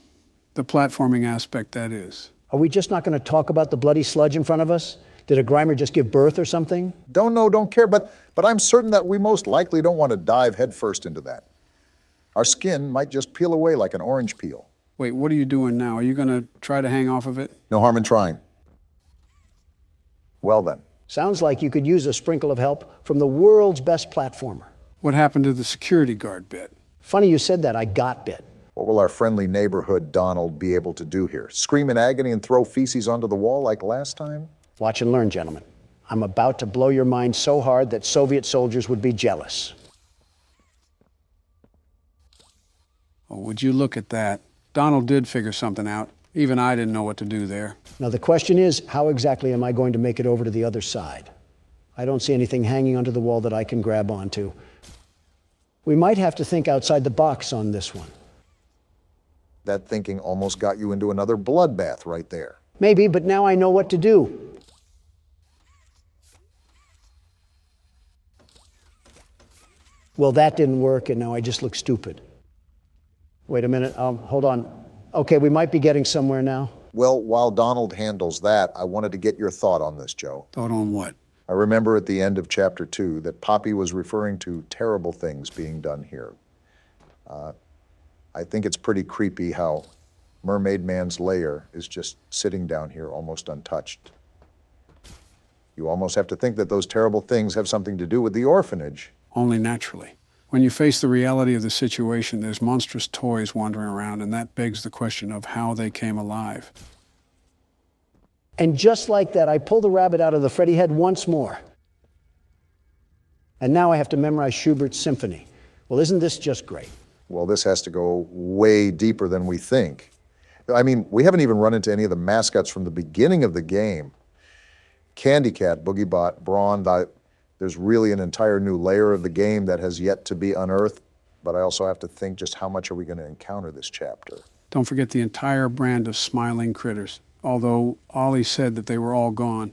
The platforming aspect, that is. Are we just not going to talk about the bloody sludge in front of us? Did a Grimer just give birth or something? Don't know, don't care, but I'm certain that we most likely don't want to dive headfirst into that. Our skin might just peel away like an orange peel. Wait, what are you doing now? Are you going to try to hang off of it? No harm in trying. Well then. Sounds like you could use a sprinkle of help from the world's best platformer. What happened to the security guard bit? Funny you said that. I got bit. What will our friendly neighborhood Donald be able to do here? Scream in agony and throw feces onto the wall like last time? Watch and learn, gentlemen. I'm about to blow your mind so hard that Soviet soldiers would be jealous. Oh, would you look at that? Donald did figure something out. Even I didn't know what to do there. Now the question is, how exactly am I going to make it over to the other side? I don't see anything hanging onto the wall that I can grab onto. We might have to think outside the box on this one. That thinking almost got you into another bloodbath right there. Maybe, but now I know what to do. Well, that didn't work, and now I just look stupid. Wait a minute, hold on. Okay, we might be getting somewhere now. Well, while Donald handles that, I wanted to get your thought on this, Joe. Thought on what? I remember at the end of chapter 2 that Poppy was referring to terrible things being done here. I think it's pretty creepy how Mermaid Man's lair is just sitting down here almost untouched. You almost have to think that those terrible things have something to do with the orphanage. Only naturally. When you face the reality of the situation, there's monstrous toys wandering around, and that begs the question of how they came alive. And just like that, I pull the rabbit out of the Freddy head once more. And now I have to memorize Schubert's symphony. Well, isn't this just great? Well, this has to go way deeper than we think. I mean, we haven't even run into any of the mascots from the beginning of the game. Candy Cat, Boogie Bot, Brawn, there's really an entire new layer of the game that has yet to be unearthed, but I also have to think just how much are we going to encounter this chapter. Don't forget the entire brand of smiling critters, although Ollie said that they were all gone.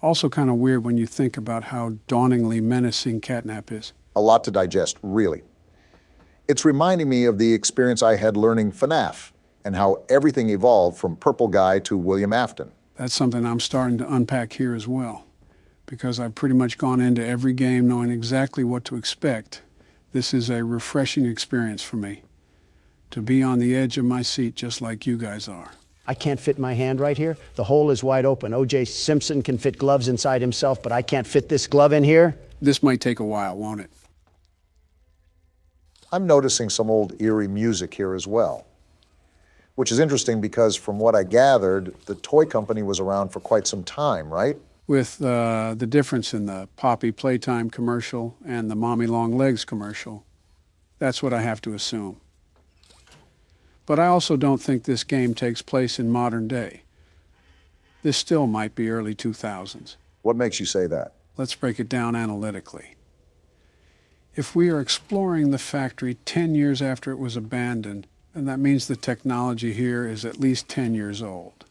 Also kind of weird when you think about how dauntingly menacing Catnap is. A lot to digest, really. It's reminding me of the experience I had learning FNAF and how everything evolved from Purple Guy to William Afton. That's something I'm starting to unpack here as well, because I've pretty much gone into every game knowing exactly what to expect. This is a refreshing experience for me, to be on the edge of my seat just like you guys are. I can't fit my hand right here. The hole is wide open. O.J. Simpson can fit gloves inside himself, but I can't fit this glove in here. This might take a while, won't it? I'm noticing some old eerie music here as well, which is interesting because from what I gathered, the toy company was around for quite some time, right? With the difference in the Poppy Playtime commercial and the Mommy Long Legs commercial. That's what I have to assume. But I also don't think this game takes place in modern day. This still might be early 2000s. What makes you say that? Let's break it down analytically. If we are exploring the factory 10 years after it was abandoned, then that means the technology here is at least 10 years old.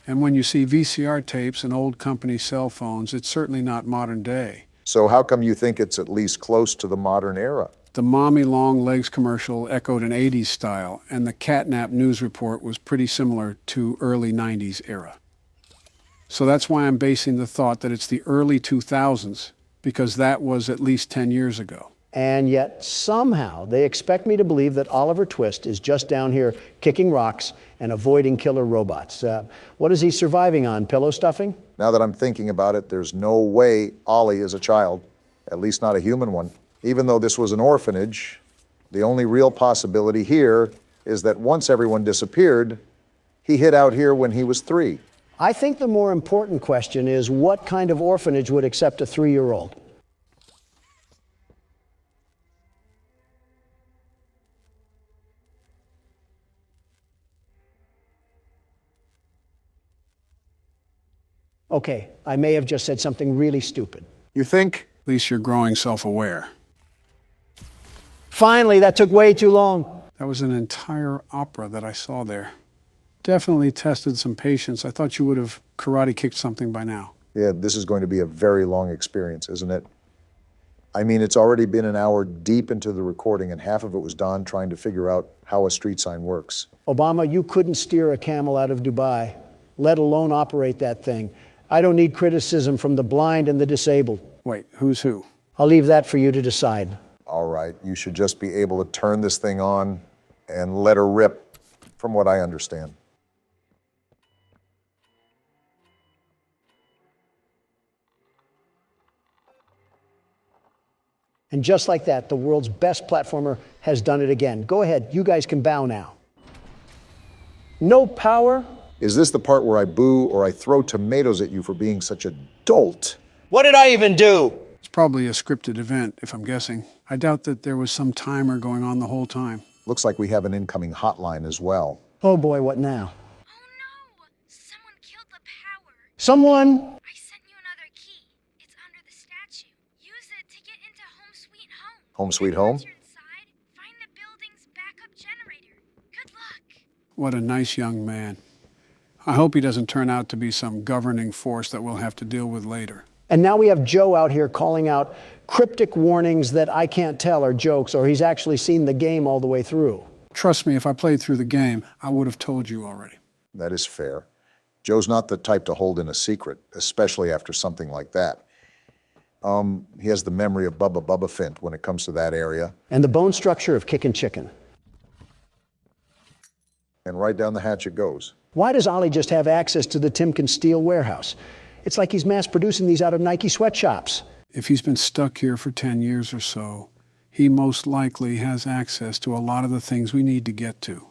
And when you see VCR tapes and old company cell phones, it's certainly not modern day. So how come you think it's at least close to the modern era? The Mommy Long Legs commercial echoed an 80s style, and the Catnap news report was pretty similar to early 90s era. So that's why I'm basing the thought that it's the early 2000s, because that was at least 10 years ago. And yet somehow they expect me to believe that Oliver Twist is just down here kicking rocks and avoiding killer robots. What is he surviving on, pillow stuffing? Now that I'm thinking about it, there's no way Ollie is a child, at least not a human one. Even though this was an orphanage, the only real possibility here is that once everyone disappeared, he hid out here when he was 3. I think the more important question is what kind of orphanage would accept a 3-year-old? Okay, I may have just said something really stupid. You think? At least you're growing self-aware. Finally, that took way too long. That was an entire opera that I saw there. Definitely tested some patience. I thought you would have karate kicked something by now. Yeah, this is going to be a very long experience, isn't it? I mean, it's already been an hour deep into the recording, and half of it was Don trying to figure out how a street sign works. Obama, you couldn't steer a camel out of Dubai, let alone operate that thing. I don't need criticism from the blind and the disabled. Wait, who's who? I'll leave that for you to decide. All right, you should just be able to turn this thing on and let her rip, from what I understand. And just like that, the world's best platformer has done it again. Go ahead, you guys can bow now. No power. Is this the part where I boo or I throw tomatoes at you for being such a dolt? What did I even do? It's probably a scripted event, if I'm guessing. I doubt that there was some timer going on the whole time. Looks like we have an incoming hotline as well. Oh boy, what now? Oh no! Someone killed the power. Someone? I sent you another key. It's under the statue. Use it to get into Home Sweet Home. Home sweet home? Find the building's backup generator. Good luck. What a nice young man. I hope he doesn't turn out to be some governing force that we'll have to deal with later. And now we have Joe out here calling out cryptic warnings that I can't tell are jokes, or he's actually seen the game all the way through. Trust me, if I played through the game, I would have told you already. That is fair. Joe's not the type to hold in a secret, especially after something like that. He has the memory of Bubba Fint when it comes to that area. And the bone structure of Kickin' Chicken. And right down the hatch it goes. Why does Ollie just have access to the Timken Steel warehouse? It's like he's mass producing these out of Nike sweatshops. If he's been stuck here for 10 years or so, he most likely has access to a lot of the things we need to get to.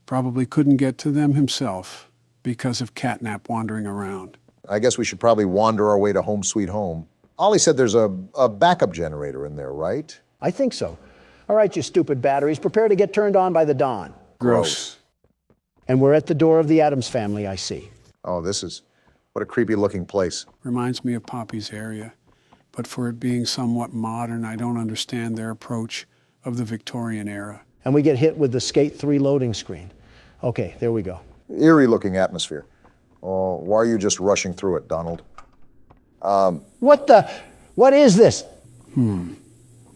Probably couldn't get to them himself because of Catnap wandering around. I guess we should probably wander our way to Home Sweet Home. Ollie said there's a backup generator in there, right? I think so. All right, you stupid batteries, prepare to get turned on by the dawn. Gross. And we're at the door of the Addams family, I see. Oh, what a creepy looking place. Reminds me of Poppy's area. But for it being somewhat modern, I don't understand their approach of the Victorian era. And we get hit with the Skate 3 loading screen. Okay, there we go. Eerie looking atmosphere. Oh, why are you just rushing through it, Donald? What is this?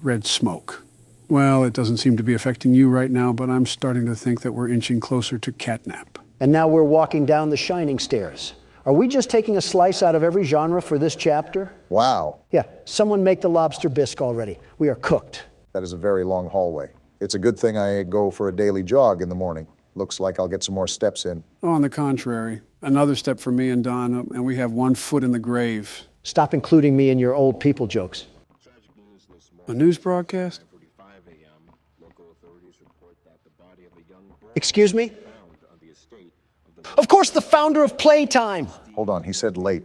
Red smoke. Well, it doesn't seem to be affecting you right now, but I'm starting to think that we're inching closer to Catnap. And now we're walking down the shining stairs. Are we just taking a slice out of every genre for this chapter? Wow. Yeah, someone make the lobster bisque already. We are cooked. That is a very long hallway. It's a good thing I go for a daily jog in the morning. Looks like I'll get some more steps in. Oh, on the contrary. Another step for me and Don, and we have 1 foot in the grave. Stop including me in your old people jokes. A news broadcast? Excuse me? Of course, the founder of Playtime. Hold on, he said late.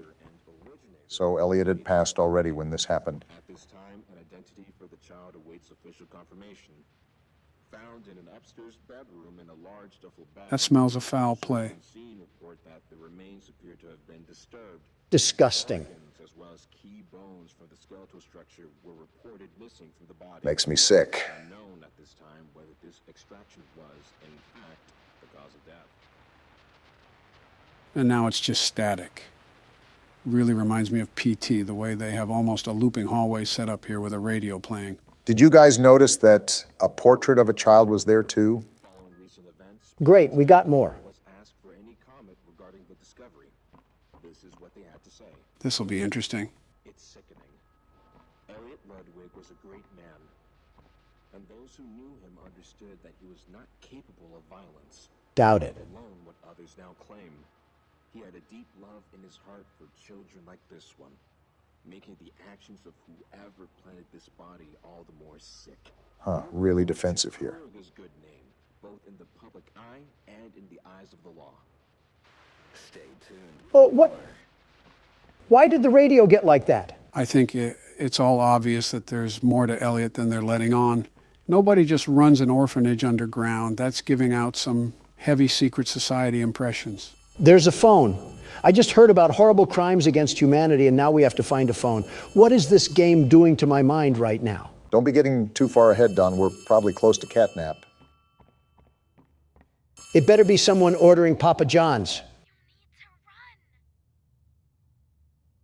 So Elliot had passed already when this happened. At this time, an identity for the child awaits official confirmation. Found in an upstairs bedroom in a large duffel bag. That smells of foul play. Report that the remains appear to have been disturbed. Disgusting. As well as key bones from the skeletal structure were reported missing from the body. Makes me sick. Unknown at this time whether this extraction was, in fact, the cause of death. And now it's just static. Really reminds me of PT, the way they have almost a looping hallway set up here with a radio playing. Did you guys notice that a portrait of a child was there too? Great, we got more. This will be interesting. It's sickening. Elliot Ludwig was a great man, and those who knew him understood that he was not capable of violence. Doubt it. Alone what others now claim. He had a deep love in his heart for children like this one, making the actions of whoever planted this body all the more sick. Huh, really defensive here. His good name, both in the public eye and in the eyes of the law. Stay tuned. Oh, what? Why did the radio get like that? I think it's all obvious that there's more to Elliot than they're letting on. Nobody just runs an orphanage underground. That's giving out some heavy secret society impressions. There's a phone. I just heard about horrible crimes against humanity, and now we have to find a phone. What is this game doing to my mind right now? Don't be getting too far ahead, Don. We're probably close to Catnap. It better be someone ordering Papa John's.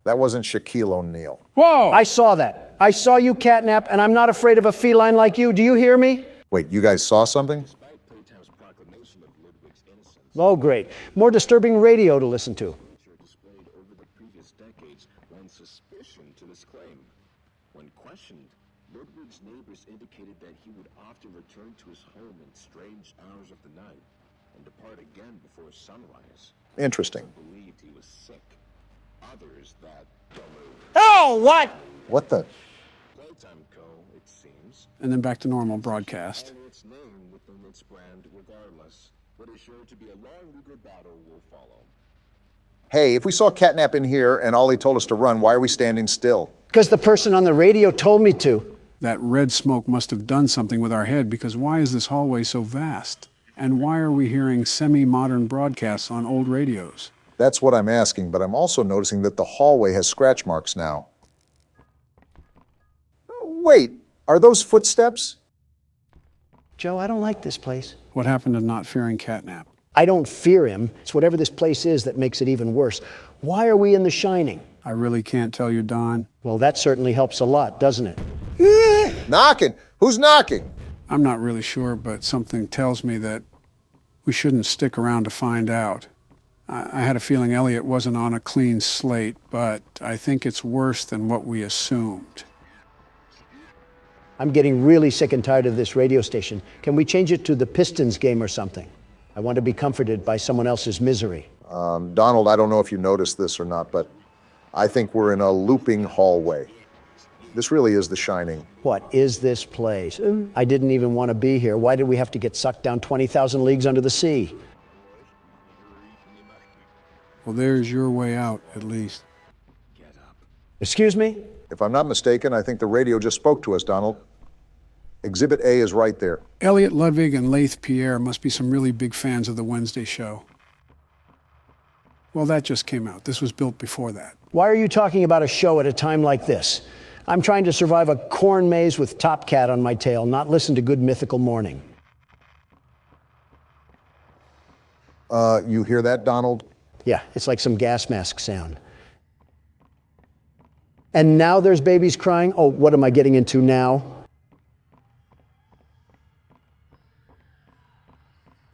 That wasn't Shaquille O'Neal. Whoa! I saw that. I saw you, Catnap, and I'm not afraid of a feline like you. Do you hear me? Wait, you guys saw something? Oh, great. More disturbing radio to listen to. Displayed over the previous decades lend suspicion to this claim. When questioned, Ludwig's neighbors indicated that he would often return to his home in strange hours of the night and depart again before sunrise. Interesting. Some believed he was sick. Others that Oh, what? What the? Playtime Co., it seems. And then back to normal broadcast. Its name within its brand regardless. What is sure to be a long legal battle will follow. Hey, if we saw Catnap in here and Ollie told us to run, why are we standing still? Because the person on the radio told me to. That red smoke must have done something with our head, because why is this hallway so vast? And why are we hearing semi-modern broadcasts on old radios? That's what I'm asking, but I'm also noticing that the hallway has scratch marks now. Wait, are those footsteps? Joe, I don't like this place. What happened to not fearing catnap? I don't fear him. It's whatever this place is that makes it even worse. Why are we in The Shining? I really can't tell you, Don. Well, that certainly helps a lot, doesn't it? Knocking! Who's knocking? I'm not really sure, but something tells me that we shouldn't stick around to find out. I had a feeling Elliot wasn't on a clean slate, but I think it's worse than what we assumed. I'm getting really sick and tired of this radio station. Can we change it to the Pistons game or something? I want to be comforted by someone else's misery. Donald, I don't know if you noticed this or not, but I think we're in a looping hallway. This really is The Shining. What is this place? I didn't even want to be here. Why did we have to get sucked down 20,000 leagues under the sea? Well, there's your way out, at least. Excuse me? If I'm not mistaken, I think the radio just spoke to us, Donald. Exhibit A is right there. Elliot Ludwig and Laith Pierre must be some really big fans of the Wednesday show. Well, that just came out. This was built before that. Why are you talking about a show at a time like this? I'm trying to survive a corn maze with Top Cat on my tail, not listen to Good Mythical Morning. You hear that, Donald? Yeah, it's like some gas mask sound. And now there's babies crying? Oh, what am I getting into now?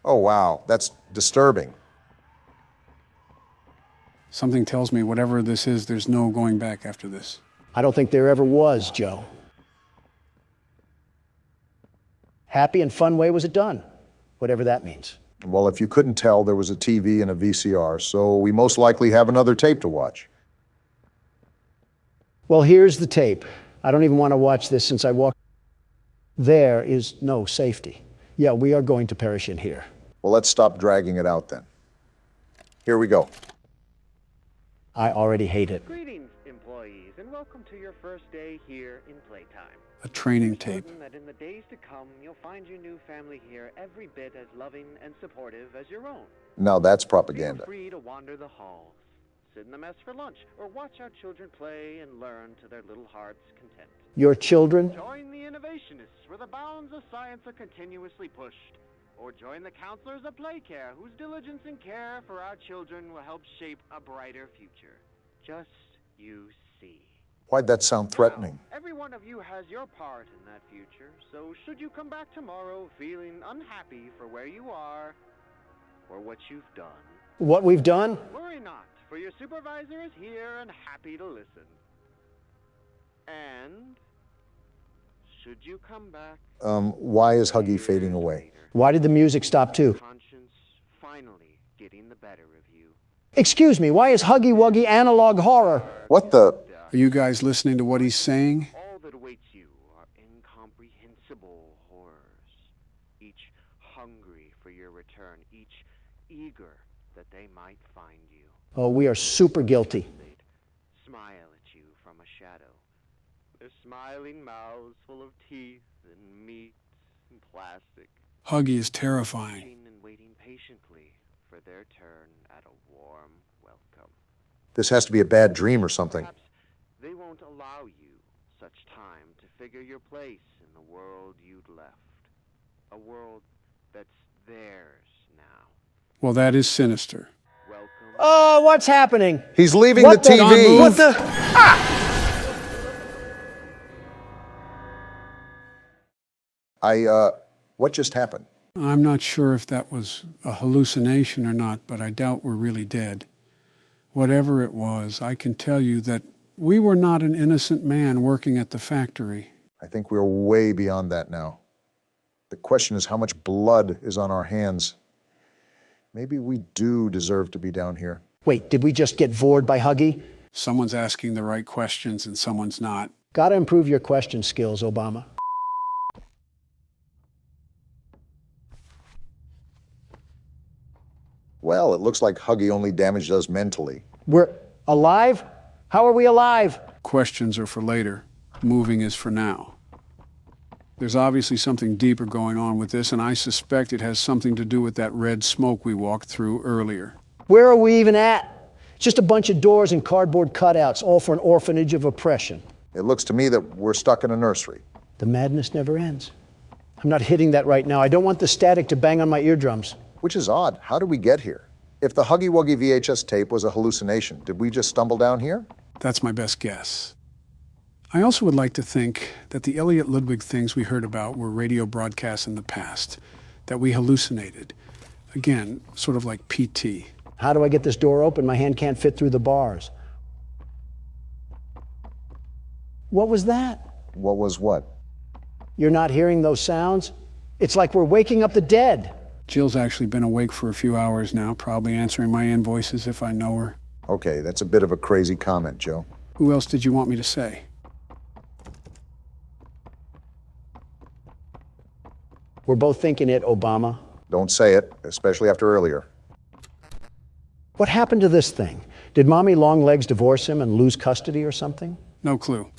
Oh, wow, that's disturbing. Something tells me whatever this is, there's no going back after this. I don't think there ever was, Joe. Happy and fun way was it done? Whatever that means. Well, if you couldn't tell, there was a TV and a VCR, so we most likely have another tape to watch. Well, here's the tape. I don't even want to watch this since I walked. There is no safety. Yeah, we are going to perish in here. Well, let's stop dragging it out then. Here we go. I already hate it. Greetings, employees, and welcome to your first day here in Playtime. A training tape. That in the days to come, you'll find your new family here every bit as loving and supportive as your own. Now that's propaganda. Feel free to wander the halls, sit in the mess for lunch, or watch our children play and learn to their little hearts' content. Your children? Join the innovationists where the bounds of science are continuously pushed. Or join the counselors of Playcare whose diligence and care for our children will help shape a brighter future. Just you see. Why'd that sound threatening? Now, every one of you has your part in that future, so should you come back tomorrow feeling unhappy for where you are or what you've done. What we've done? Worry not, for your supervisor is here and happy to listen. And should you come back... Why is Huggy fading away? Why did the music stop too? Conscience finally getting the better of you. Excuse me, why is Huggy Wuggy analog horror? What the... Are you guys listening to what he's saying? All that awaits you are incomprehensible horrors, each hungry for your return, each eager that they might find you. Oh, we are super guilty. They'd smile at you from a shadow, their smiling mouths full of teeth and meat and plastic. Huggy is terrifying. And waiting patiently for their turn at a warm welcome. This has to be a bad dream or something. Perhaps they won't allow you such time to figure your place in the world you'd left. A world that's theirs now. Well, that is sinister. Welcome. Oh, what's happening? He's leaving What the TV. What the? Ah! What just happened? I'm not sure if that was a hallucination or not, but I doubt we're really dead. Whatever it was, I can tell you that we were not an innocent man working at the factory. I think we're way beyond that now. The question is how much blood is on our hands. Maybe we do deserve to be down here. Wait, did we just get vored by Huggy? Someone's asking the right questions and someone's not. Gotta improve your question skills, Obama. Well, it looks like Huggy only damaged us mentally. We're alive? How are we alive? Questions are for later. Moving is for now. There's obviously something deeper going on with this, and I suspect it has something to do with that red smoke we walked through earlier. Where are we even at? It's just a bunch of doors and cardboard cutouts, all for an orphanage of oppression. It looks to me that we're stuck in a nursery. The madness never ends. I'm not hitting that right now. I don't want the static to bang on my eardrums. Which is odd. How did we get here? If the Huggy Wuggy VHS tape was a hallucination, did we just stumble down here? That's my best guess. I also would like to think that the Elliot Ludwig things we heard about were radio broadcasts in the past, that we hallucinated. Again, sort of like PT. How do I get this door open? My hand can't fit through the bars. What was that? What was what? You're not hearing those sounds? It's like we're waking up the dead. Jill's actually been awake for a few hours now, probably answering my invoices if I know her. Okay, that's a bit of a crazy comment, Joe. Who else did you want me to say? We're both thinking it, Obama. Don't say it, especially after earlier. What happened to this thing? Did Mommy Longlegs divorce him and lose custody or something? No clue.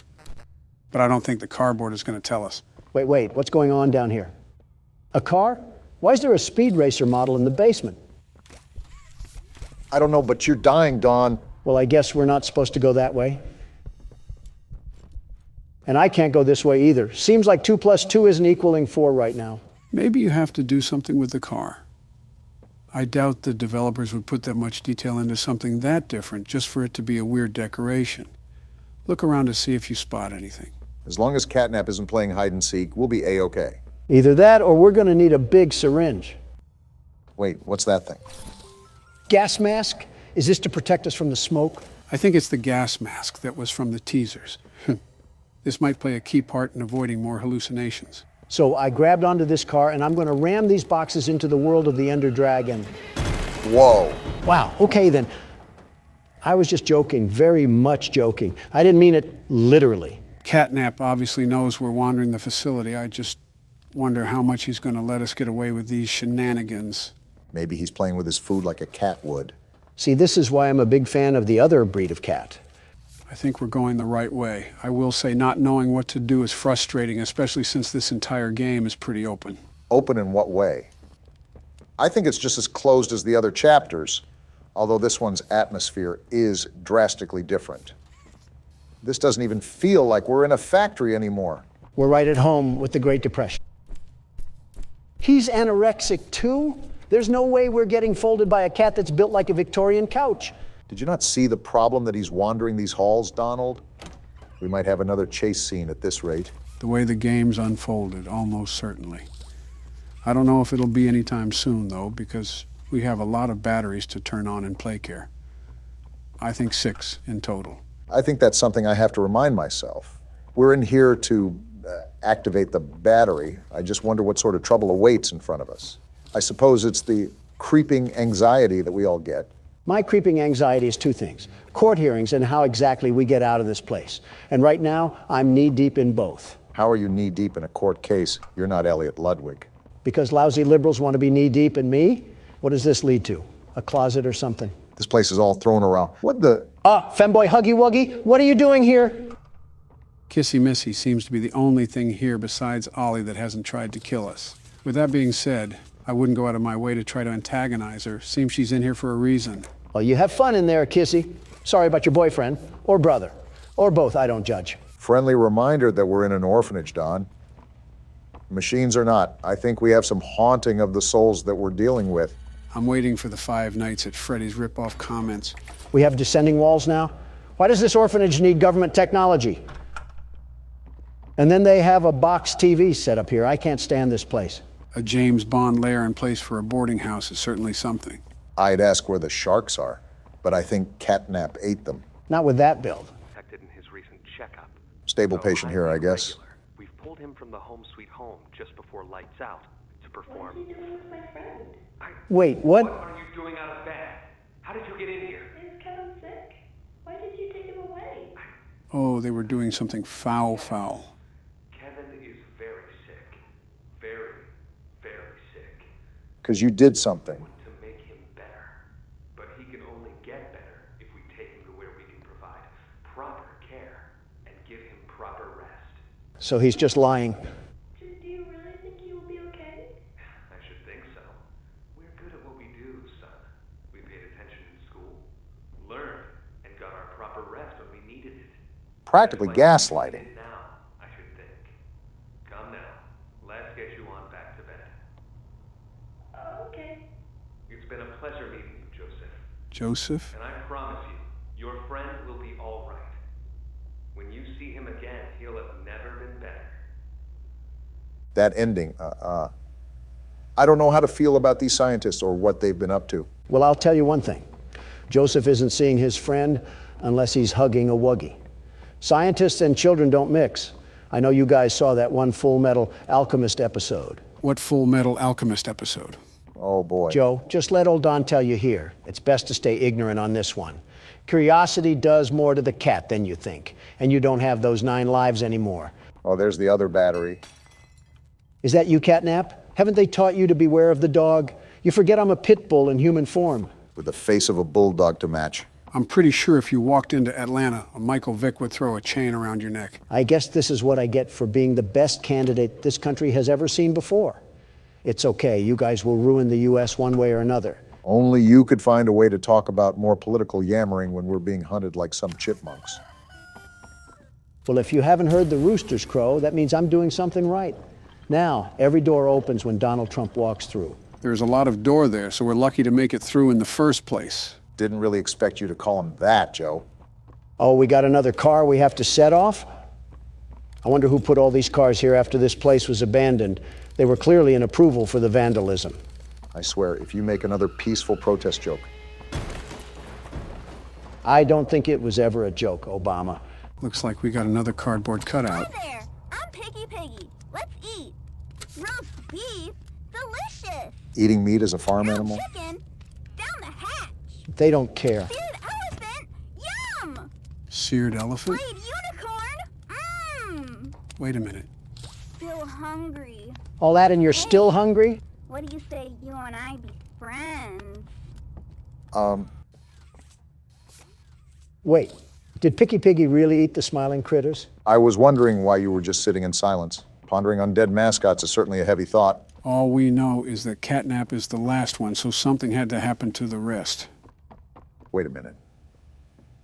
But I don't think the cardboard is going to tell us. Wait, what's going on down here? A car? Why is there a speed racer model in the basement? I don't know, but you're dying, Don. Well, I guess we're not supposed to go that way. And I can't go this way either. Seems like 2 + 2 isn't equaling 4 right now. Maybe you have to do something with the car. I doubt the developers would put that much detail into something that different just for it to be a weird decoration. Look around to see if you spot anything. As long as Catnap isn't playing hide and seek, we'll be A-okay. Either that or we're going to need a big syringe. Wait, what's that thing? Gas mask? Is this to protect us from the smoke? I think it's the gas mask that was from the teasers. This might play a key part in avoiding more hallucinations. So I grabbed onto this car and I'm going to ram these boxes into the world of the Ender Dragon. Whoa. Wow, okay then. I was just joking, very much joking. I didn't mean it literally. Catnap obviously knows we're wandering the facility. I just wonder how much he's going to let us get away with these shenanigans. Maybe he's playing with his food like a cat would. See, this is why I'm a big fan of the other breed of cat. I think we're going the right way. I will say not knowing what to do is frustrating, especially since this entire game is pretty open. Open in what way? I think it's just as closed as the other chapters, although this one's atmosphere is drastically different. This doesn't even feel like we're in a factory anymore. We're right at home with the Great Depression. He's anorexic too? There's no way we're getting folded by a cat that's built like a Victorian couch. Did you not see the problem that he's wandering these halls, Donald? We might have another chase scene at this rate. The way the game's unfolded, almost certainly. I don't know if it'll be anytime soon, though, because we have a lot of batteries to turn on in Playcare. I think 6 in total. I think that's something I have to remind myself. We're in here to activate the battery. I just wonder what sort of trouble awaits in front of us. I suppose it's the creeping anxiety that we all get. My creeping anxiety is 2 things. Court hearings and how exactly we get out of this place. And right now, I'm knee-deep in both. How are you knee-deep in a court case? You're not Elliot Ludwig. Because lousy liberals want to be knee-deep in me? What does this lead to? A closet or something? This place is all thrown around. What the? Femboy Huggy Wuggy, what are you doing here? Kissy Missy seems to be the only thing here besides Ollie that hasn't tried to kill us. With that being said, I wouldn't go out of my way to try to antagonize her. Seems she's in here for a reason. Well, you have fun in there, Kissy. Sorry about your boyfriend, or brother, or both, I don't judge. Friendly reminder that we're in an orphanage, Don. Machines or not, I think we have some haunting of the souls that we're dealing with. I'm waiting for the 5 Nights at Freddy's rip-off comments. We have descending walls now? Why does this orphanage need government technology? And then they have a box TV set up here. I can't stand this place. A James Bond lair in place for a boarding house is certainly something. I'd ask where the sharks are, but I think Catnap ate them. Not with that build. Detected in his recent checkup. Stable patient here, I guess. We've pulled him from the home sweet home just before lights out to perform. What are you doing with my friend? Wait, what? What are you doing out of bed? How did you get in here? Is Kevin sick? Why did you take him away? Oh, they were doing something foul. Kevin is very sick. Very, very sick. Because you did something. To make him better. But he can only get better if we take him to where we can provide proper care and give him proper rest. So he's just lying. To practically gaslighting. Now, I should think. Come now, let's get you on back to bed. Okay. It's been a pleasure meeting you, Joseph. Joseph? And I promise you, your friend will be all right. When you see him again, he'll have never been better. That ending, I don't know how to feel about these scientists or what they've been up to. Well, I'll tell you one thing. Joseph isn't seeing his friend unless he's hugging a Wuggy. Scientists and children don't mix. I know you guys saw that one Full Metal Alchemist episode. What Full Metal Alchemist episode? Oh, boy. Joe, just let old Don tell you here. It's best to stay ignorant on this one. Curiosity does more to the cat than you think, and you don't have those 9 lives anymore. Oh, there's the other battery. Is that you, Catnap? Haven't they taught you to beware of the dog? You forget I'm a pit bull in human form. With the face of a bulldog to match. I'm pretty sure if you walked into Atlanta, a Michael Vick would throw a chain around your neck. I guess this is what I get for being the best candidate this country has ever seen before. It's okay, you guys will ruin the U.S. one way or another. Only you could find a way to talk about more political yammering when we're being hunted like some chipmunks. Well, if you haven't heard the roosters crow, that means I'm doing something right. Now, every door opens when Donald Trump walks through. There's a lot of door there, so we're lucky to make it through in the first place. Didn't really expect you to call him that, Joe. Oh, we got another car we have to set off? I wonder who put all these cars here after this place was abandoned. They were clearly an approval for the vandalism. I swear, if you make another peaceful protest joke. I don't think it was ever a joke, Obama. Looks like we got another cardboard cutout. Hi there, I'm Piggy. Let's eat. Roast beef, delicious. Eating meat as a farm animal? Chicken, down the hatch. They don't care. Seared elephant, yum. Seared elephant? Fried unicorn, Wait a minute. Still hungry. All that and you're still hungry? What do you say you and I be friends? Wait, did Piggy really eat the smiling critters? I was wondering why you were just sitting in silence. Pondering on dead mascots is certainly a heavy thought. All we know is that Catnap is the last one, so something had to happen to the rest. Wait a minute.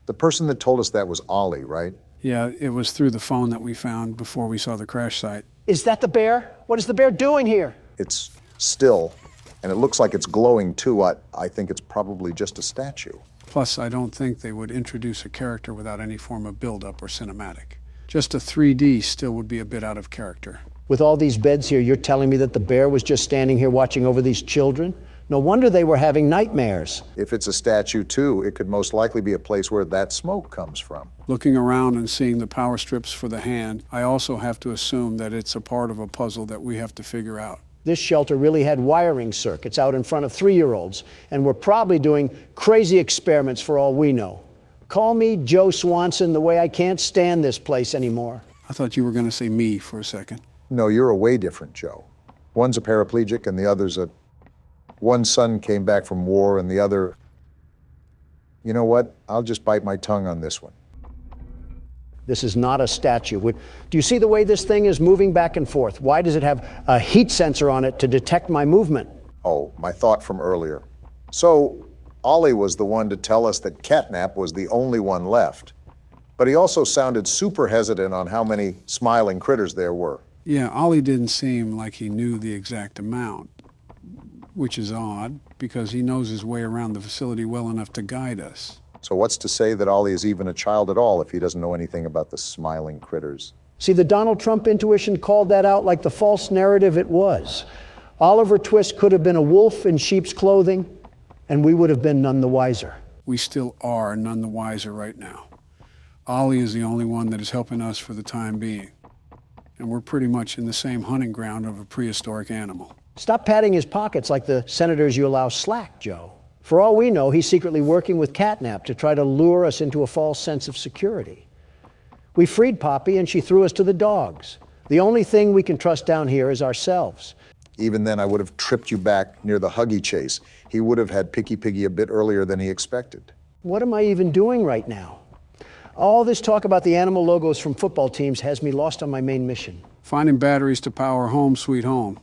The person that told us that was Ollie, right? Yeah, it was through the phone that we found before we saw the crash site. Is that the bear? What is the bear doing here? It's still, and it looks like it's glowing too. I think it's probably just a statue. Plus, I don't think they would introduce a character without any form of build-up or cinematic. Just a 3D still would be a bit out of character. With all these beds here, you're telling me that the bear was just standing here watching over these children? No wonder they were having nightmares. If it's a statue too, it could most likely be a place where that smoke comes from. Looking around and seeing the power strips for the hand, I also have to assume that it's a part of a puzzle that we have to figure out. This shelter really had wiring circuits out in front of 3-year-olds, and we're probably doing crazy experiments for all we know. Call me Joe Swanson the way I can't stand this place anymore. I thought you were going to say me for a second. No, you're a way different Joe. One's a paraplegic and the other's one son came back from war and the other... You know what? I'll just bite my tongue on this one. This is not a statue. Do you see the way this thing is moving back and forth? Why does it have a heat sensor on it to detect my movement? Oh, my thought from earlier. So, Ollie was the one to tell us that Catnap was the only one left. But he also sounded super hesitant on how many smiling critters there were. Yeah, Ollie didn't seem like he knew the exact amount, which is odd, because he knows his way around the facility well enough to guide us. So what's to say that Ollie is even a child at all if he doesn't know anything about the smiling critters? See, the Donald Trump intuition called that out like the false narrative it was. Oliver Twist could have been a wolf in sheep's clothing, and we would have been none the wiser. We still are none the wiser right now. Ollie is the only one that is helping us for the time being. And we're pretty much in the same hunting ground of a prehistoric animal. Stop patting his pockets like the senators you allow slack, Joe. For all we know, he's secretly working with Catnap to try to lure us into a false sense of security. We freed Poppy and she threw us to the dogs. The only thing we can trust down here is ourselves. Even then, I would have tripped you back near the Huggy chase. He would have had Piggy a bit earlier than he expected. What am I even doing right now? All this talk about the animal logos from football teams has me lost on my main mission. Finding batteries to power Home Sweet Home.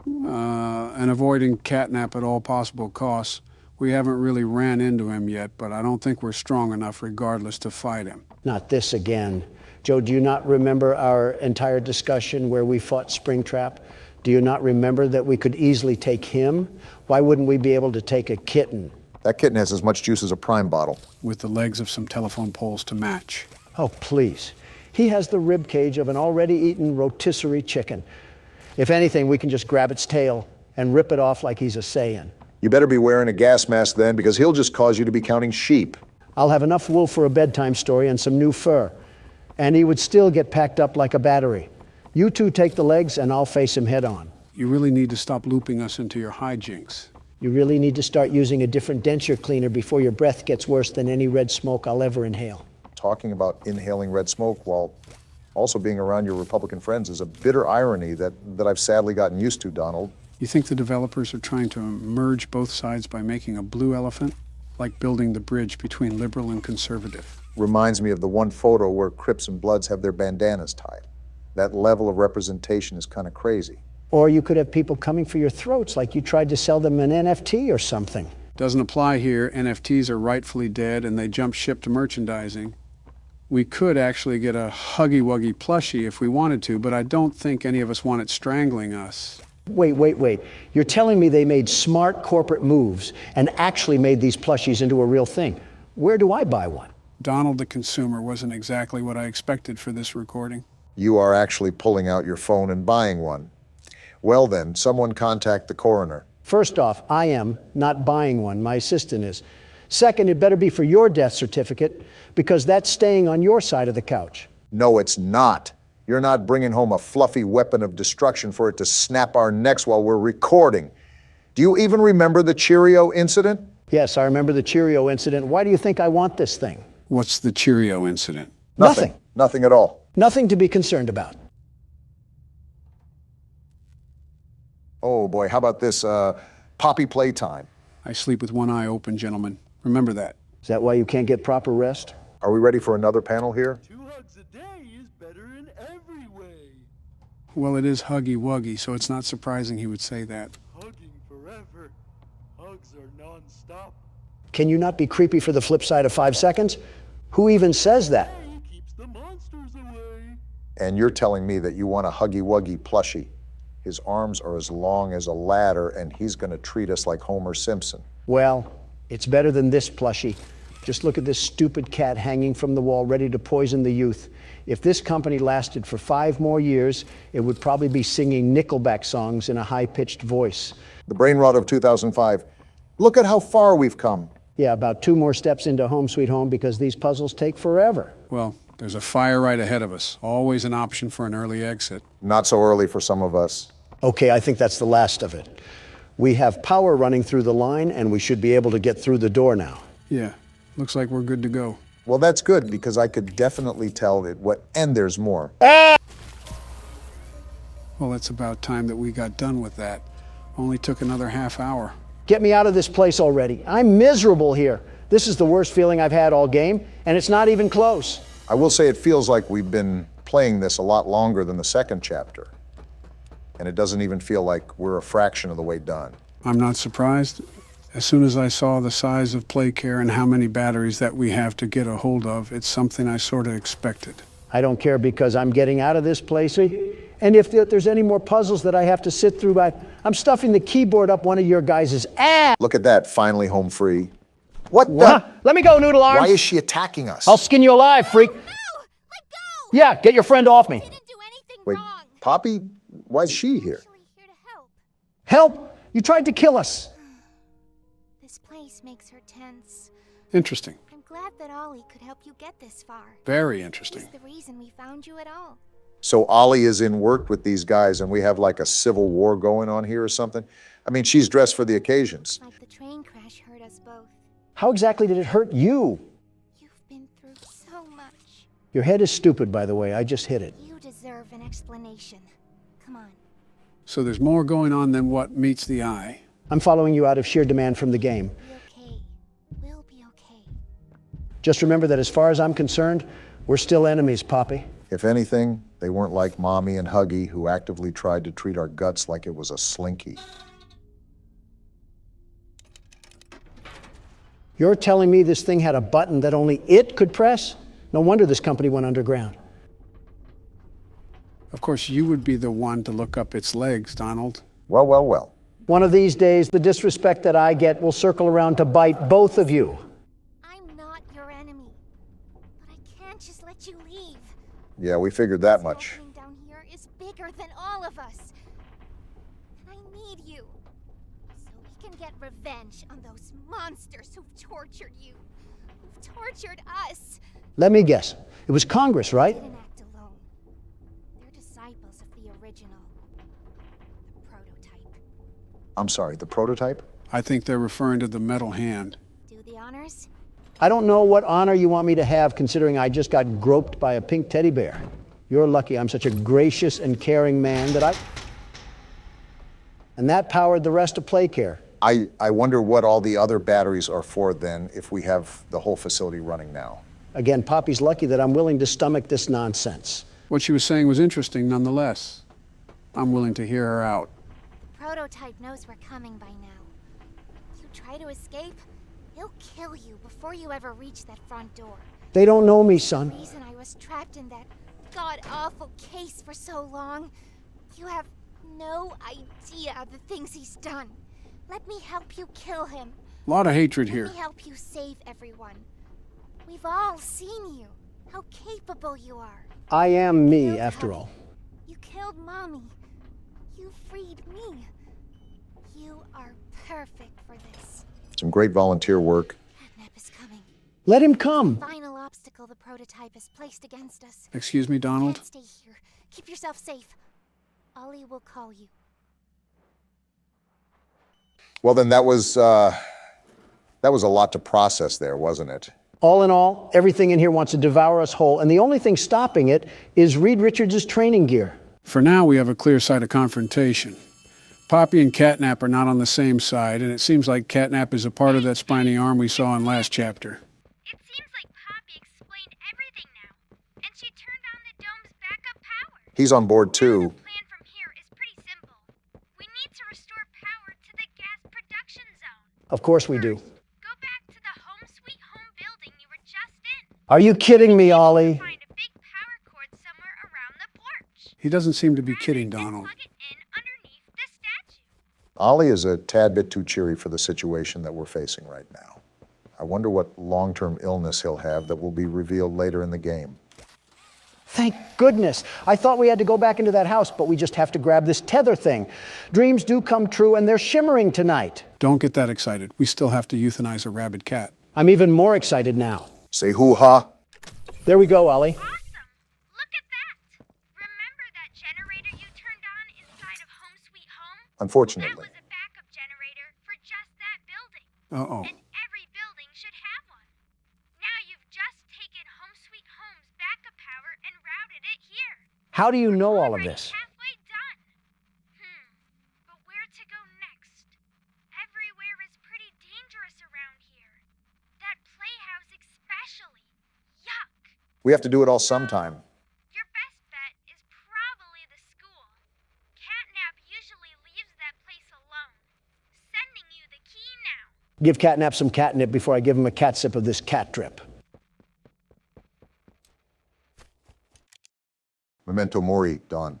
And avoiding Catnap at all possible costs. We haven't really ran into him yet, but I don't think we're strong enough regardless to fight him. Not this again. Joe, do you not remember our entire discussion where we fought Springtrap? Do you not remember that we could easily take him? Why wouldn't we be able to take a kitten? That kitten has as much juice as a prime bottle. With the legs of some telephone poles to match. Oh, please. He has the rib cage of an already eaten rotisserie chicken. If anything, we can just grab its tail and rip it off like he's a Saiyan. You better be wearing a gas mask then, because he'll just cause you to be counting sheep. I'll have enough wool for a bedtime story and some new fur. And he would still get packed up like a battery. You two take the legs and I'll face him head on. You really need to stop looping us into your hijinks. You really need to start using a different denture cleaner before your breath gets worse than any red smoke I'll ever inhale. Talking about inhaling red smoke while also being around your Republican friends is a bitter irony that I've sadly gotten used to, Donald. You think the developers are trying to merge both sides by making a blue elephant? Like building the bridge between liberal and conservative. Reminds me of the one photo where Crips and Bloods have their bandanas tied. That level of representation is kind of crazy. Or you could have people coming for your throats like you tried to sell them an NFT or something. Doesn't apply here. NFTs are rightfully dead and they jump ship to merchandising. We could actually get a Huggy Wuggy plushie if we wanted to, but I don't think any of us want it strangling us. Wait. You're telling me they made smart corporate moves and actually made these plushies into a real thing. Where do I buy one? Donald the consumer wasn't exactly what I expected for this recording. You are actually pulling out your phone and buying one. Well then, someone contact the coroner. First off, I am not buying one. My assistant is. Second, it better be for your death certificate because that's staying on your side of the couch. No, it's not. You're not bringing home a fluffy weapon of destruction for it to snap our necks while we're recording. Do you even remember the Cheerio incident? Yes, I remember the Cheerio incident. Why do you think I want this thing? What's the Cheerio incident? Nothing. Nothing at all. Nothing to be concerned about. Oh boy, how about this Poppy Playtime? I sleep with one eye open, gentlemen. Remember that. Is that why you can't get proper rest? Are we ready for another panel here? 2 hugs a day is better in every way. Well, it is Huggy Wuggy, so it's not surprising he would say that. Hugging forever. Hugs are non-stop. Can you not be creepy for the flip side of 5 seconds? Who even says that? Keeps the monsters away. And you're telling me that you want a Huggy Wuggy plushie. His arms are as long as a ladder, and he's going to treat us like Homer Simpson. Well, it's better than this plushie. Just look at this stupid cat hanging from the wall, ready to poison the youth. If this company lasted for 5 more years, it would probably be singing Nickelback songs in a high-pitched voice. The brain rot of 2005. Look at how far we've come. Yeah, about 2 more steps into Home Sweet Home because these puzzles take forever. Well, there's a fire right ahead of us. Always an option for an early exit. Not so early for some of us. Okay, I think that's the last of it. We have power running through the line, and we should be able to get through the door now. Yeah, looks like we're good to go. Well, that's good, because I could definitely tell it and there's more. Well, it's about time that we got done with that. Only took another half hour. Get me out of this place already. I'm miserable here. This is the worst feeling I've had all game, and it's not even close. I will say it feels like we've been playing this a lot longer than the second chapter. And it doesn't even feel like we're a fraction of the way done. I'm not surprised. As soon as I saw the size of PlayCare and how many batteries that we have to get a hold of, it's something I sort of expected. I don't care because I'm getting out of this place. And if there's any more puzzles that I have to sit through, I'm stuffing the keyboard up one of your guys' ass. Look at that, finally home free. What the? Let me go, Noodle Arms. Why is she attacking us? I'll skin you alive, freak. No, let go. Yeah, get your friend off me. Wait, Poppy, why is she here? Help! You tried to kill us. This place makes her tense. Interesting. I'm glad that Ollie could help you get this far. Very interesting. He's the reason we found you at all. So Ollie is in work with these guys and we have like a civil war going on here or something? I mean, she's dressed for the occasions. Like the train crash hurt us both. How exactly did it hurt you? You've been through so much. Your head is stupid, by the way. I just hit it. You deserve an explanation. Come on. So there's more going on than what meets the eye. I'm following you out of sheer demand from the game. Be okay. We'll be okay. Just remember that as far as I'm concerned, we're still enemies, Poppy. If anything, they weren't like Mommy and Huggy, who actively tried to treat our guts like it was a slinky. You're telling me this thing had a button that only it could press? No wonder this company went underground. Of course, you would be the one to look up its legs, Donald. Well, well, well. One of these days, the disrespect that I get will circle around to bite both of you. I'm not your enemy, but I can't just let you leave. Yeah, we figured that much. This down here is bigger than all of us. And I need you, so we can get revenge on those monsters who've tortured you, who've tortured us. Let me guess. It was Congress, right? They didn't act alone. They're disciples of the original, the prototype. I'm sorry, the prototype? I think they're referring to the metal hand. Do the honors? I don't know what honor you want me to have, considering I just got groped by a pink teddy bear. You're lucky I'm such a gracious and caring man that And that powered the rest of Playcare. I wonder what all the other batteries are for then if we have the whole facility running now. Again, Poppy's lucky that I'm willing to stomach this nonsense. What she was saying was interesting nonetheless. I'm willing to hear her out. Prototype knows we're coming by now. If you try to escape, he'll kill you before you ever reach that front door. They don't know me, son. The reason I was trapped in that god-awful case for so long, you have no idea of the things he's done. Let me help you kill him. A lot of hatred here. Let me help you save everyone. We've all seen you, how capable you are. I am me, after all. You killed Mommy. You freed me. You are perfect for this. Some great volunteer work. Catnap is coming. Let him come. The final obstacle the prototype has placed against us. Excuse me, Donald? Can't stay here. Keep yourself safe. Ollie will call you. Well, then that was a lot to process there, wasn't it? All in all, everything in here wants to devour us whole, and the only thing stopping it is Reed Richards' training gear. For now, we have a clear side of confrontation. Poppy and Catnap are not on the same side, and it seems like Catnap is a part of that spiny arm we saw in last chapter. It seems like Poppy explained everything now, and she turned on the dome's backup power. He's on board too. The plan from here is pretty simple. We need to restore power to the gas production zone. Of course we do. Go back to the home sweet home building you were just in. Are you kidding me, Ollie? Find a big power cord somewhere around the porch. He doesn't seem to be kidding, Donald. Plug it in underneath the statue. Ollie is a tad bit too cheery for the situation that we're facing right now. I wonder what long-term illness he'll have that will be revealed later in the game. Thank goodness. I thought we had to go back into that house, but we just have to grab this tether thing. Dreams do come true, and they're shimmering tonight. Don't get that excited. We still have to euthanize a rabid cat. I'm even more excited now. Say hoo-ha. There we go, Ollie. Awesome! Look at that! Remember that generator you turned on inside of Home Sweet Home? Unfortunately. That was a backup generator for just that building. Uh-oh. And every building should have one. Now you've just taken Home Sweet Home's backup power and routed it here. How do you know all of this? Halfway done. But where to go next? Everywhere is pretty dangerous around here. That playhouse especially. Yuck. We have to do it all sometime. Your best bet is probably the school. Catnap usually leaves that place alone. Sending you the key now. Give Catnap some catnip before I give him a cat sip of this cat drip. Memento mori, Don.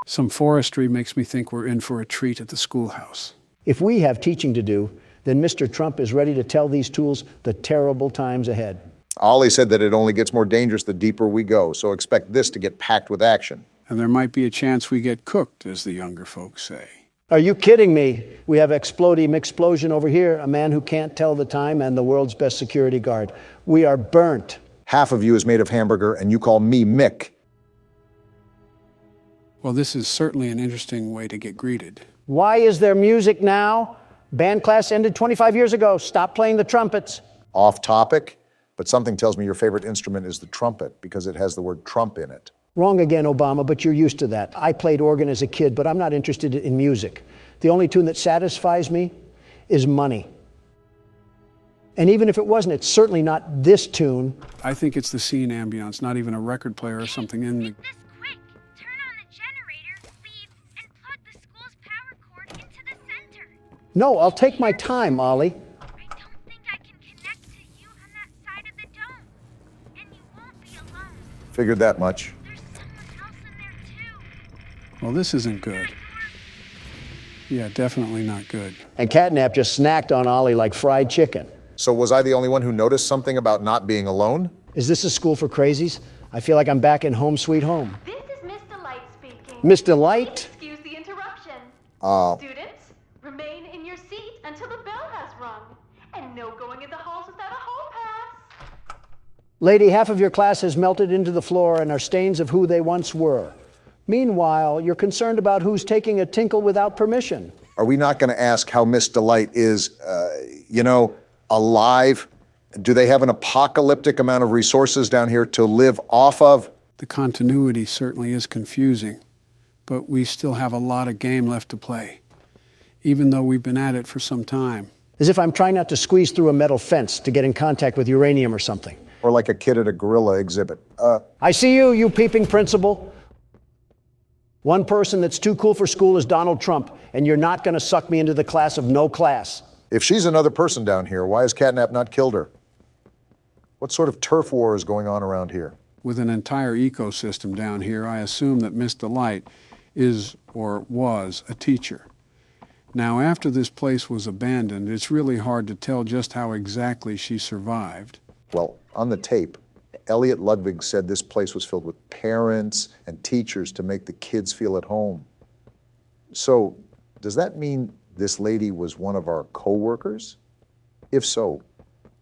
Some forestry makes me think we're in for a treat at the schoolhouse. If we have teaching to do, then Mr. Trump is ready to tell these tools the terrible times ahead. Ollie said that it only gets more dangerous the deeper we go, so expect this to get packed with action. And there might be a chance we get cooked, as the younger folks say. Are you kidding me? We have Explodium Explosion over here, a man who can't tell the time and the world's best security guard. We are burnt. Half of you is made of hamburger, and you call me Mick. Well, this is certainly an interesting way to get greeted. Why is there music now? Band class ended 25 years ago. Stop playing the trumpets. Off topic, but something tells me your favorite instrument is the trumpet because it has the word Trump in it. Wrong again, Obama, but you're used to that. I played organ as a kid, but I'm not interested in music. The only tune that satisfies me is money. And even if it wasn't, it's certainly not this tune. I think it's the scene ambience, not even a record player or something in the... No, I'll take my time, Ollie. I don't think I can connect to you on that side of the dome. And you won't be alone. Figured that much. There's someone else in there too. Well, this isn't good. Yeah, definitely not good. And Catnap just snacked on Ollie like fried chicken. So was I the only one who noticed something about not being alone? Is this a school for crazies? I feel like I'm back in Home Sweet Home. This is Miss Delight speaking. Miss Delight? Excuse the interruption. Uh, Students, remain in your seat until the bell has rung. And no going in the halls without a hall pass. Lady, half of your class has melted into the floor and are stains of who they once were. Meanwhile, you're concerned about who's taking a tinkle without permission. Are we not going to ask how Miss Delight is, alive? Do they have an apocalyptic amount of resources down here to live off of? The continuity certainly is confusing, but we still have a lot of game left to play, even though we've been at it for some time. As if I'm trying not to squeeze through a metal fence to get in contact with uranium or something. Or like a kid at a gorilla exhibit. I see you, you peeping principal. One person that's too cool for school is Donald Trump, and you're not going to suck me into the class of no class. If she's another person down here, why has Catnap not killed her? What sort of turf war is going on around here? With an entire ecosystem down here, I assume that Miss Delight is or was a teacher. Now, after this place was abandoned, it's really hard to tell just how exactly she survived. Well, on the tape, Elliot Ludwig said this place was filled with parents and teachers to make the kids feel at home. So, does that mean this lady was one of our co-workers? If so,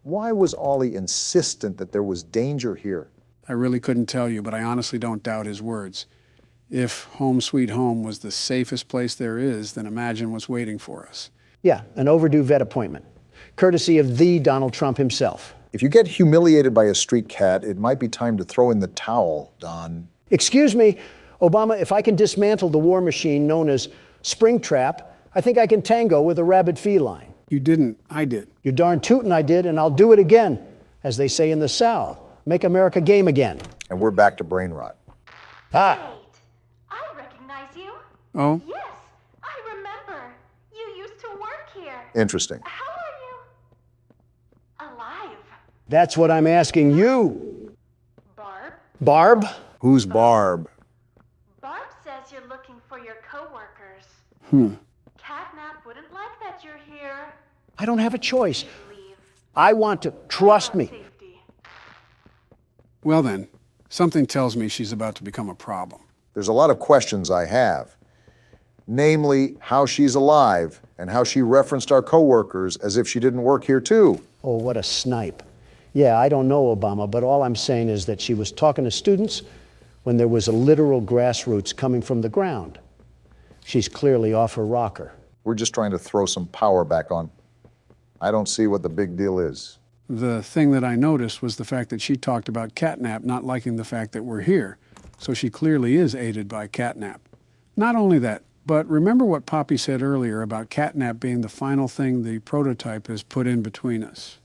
why was Ollie insistent that there was danger here? I really couldn't tell you, but I honestly don't doubt his words. If Home Sweet Home was the safest place there is, then imagine what's waiting for us. Yeah, an overdue vet appointment, courtesy of the Donald Trump himself. If you get humiliated by a street cat, it might be time to throw in the towel, Don. Excuse me, Obama, if I can dismantle the war machine known as Springtrap, I think I can tango with a rabid feline. You didn't, I did. You're darn tootin' I did, and I'll do it again. As they say in the South, make America game again. And we're back to brain rot. Ah. I recognize you. Oh? Yes, I remember. You used to work here. Interesting. How are you? Alive. That's what I'm asking you. Barb? Barb? Who's Barb? Barb says you're looking for your coworkers. Catnap wouldn't like that you're here. I don't have a choice. I want to. Trust me. Well then, something tells me she's about to become a problem. There's a lot of questions I have. Namely, how she's alive and how she referenced our coworkers as if she didn't work here too. Oh, what a snipe. Yeah, I don't know, Obama, but all I'm saying is that she was talking to students when there was a literal grassroots coming from the ground. She's clearly off her rocker. We're just trying to throw some power back on. I don't see what the big deal is. The thing that I noticed was the fact that she talked about Catnap not liking the fact that we're here. So she clearly is aided by Catnap. Not only that, but remember what Poppy said earlier about Catnap being the final thing the prototype has put in between us.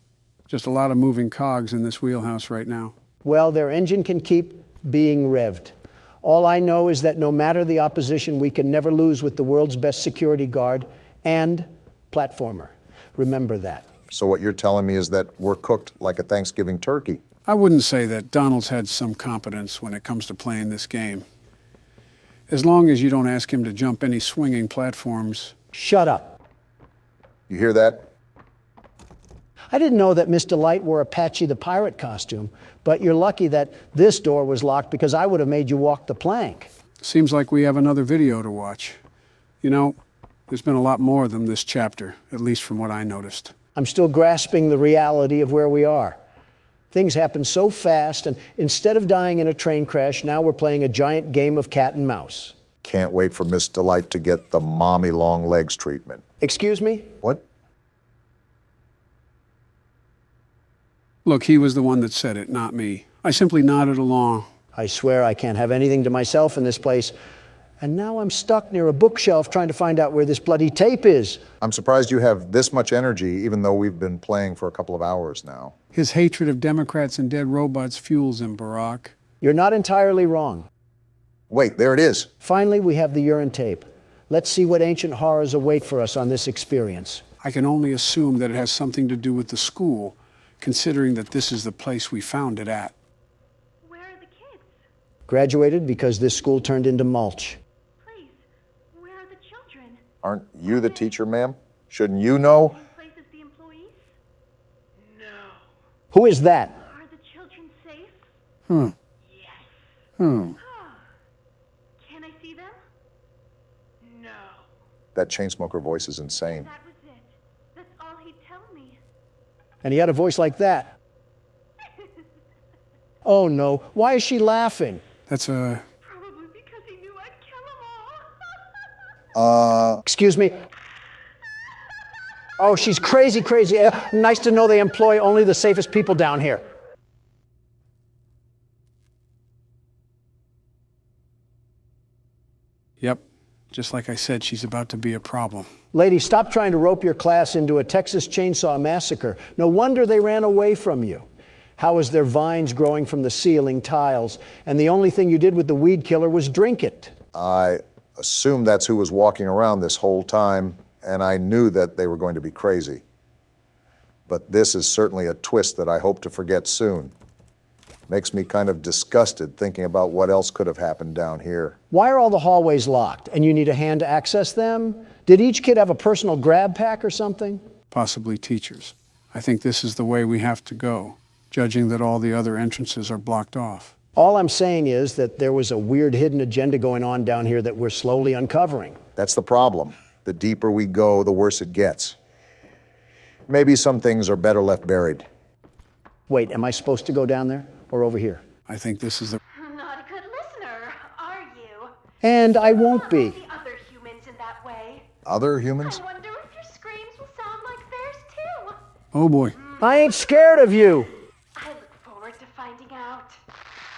Just a lot of moving cogs in this wheelhouse right now. Well, their engine can keep being revved. All I know is that no matter the opposition, we can never lose with the world's best security guard and platformer. Remember that. So what you're telling me is that we're cooked like a Thanksgiving turkey. I wouldn't say that. Donald's had some competence when it comes to playing this game. As long as you don't ask him to jump any swinging platforms. Shut up. You hear that? I didn't know that Miss Delight wore a Patchy the Pirate costume, but you're lucky that this door was locked because I would have made you walk the plank. Seems like we have another video to watch. You know, there's been a lot more than this chapter, at least from what I noticed. I'm still grasping the reality of where we are. Things happen so fast, and instead of dying in a train crash, now we're playing a giant game of cat and mouse. Can't wait for Miss Delight to get the mommy long legs treatment. Excuse me? What? Look, he was the one that said it, not me. I simply nodded along. I swear I can't have anything to myself in this place. And now I'm stuck near a bookshelf trying to find out where this bloody tape is. I'm surprised you have this much energy, even though we've been playing for a couple of hours now. His hatred of Democrats and dead robots fuels him, Barack. You're not entirely wrong. Wait, there it is. Finally, we have the urine tape. Let's see what ancient horrors await for us on this experience. I can only assume that it has something to do with the school, considering that this is the place we found it at. Where are the kids? Graduated because this school turned into mulch. Please, Aren't you the teacher, ma'am? Shouldn't you know? Who is that? Are the children safe? Hmm. Hmm. Can I see them? No. That chain smoker voice is insane. That was it. That's all he'd tell me. And he had a voice like that. Oh no, why is she laughing? That's a... Probably because he knew I'd kill them all. Excuse me? Oh, she's crazy. Nice to know they employ only the safest people down here. Yep. Just like I said, she's about to be a problem. Lady, stop trying to rope your class into a Texas chainsaw massacre. No wonder they ran away from you. How is there vines growing from the ceiling tiles? And the only thing you did with the weed killer was drink it. I assume that's who was walking around this whole time, and I knew that they were going to be crazy. But this is certainly a twist that I hope to forget soon. Makes me kind of disgusted thinking about what else could have happened down here. Why are all the hallways locked? And you need a hand to access them? Did each kid have a personal grab pack or something? Possibly teachers. I think this is the way we have to go, judging that all the other entrances are blocked off. All I'm saying is that there was a weird hidden agenda going on down here that we're slowly uncovering. That's the problem. The deeper we go, the worse it gets. Maybe some things are better left buried. Wait, am I supposed to go down there or over here? I think this is the... Not a good listener, are you? And I won't be. The other humans in that way. Other humans? I wonder if your screams will sound like theirs too. Oh boy. I ain't scared of you. I look forward to finding out.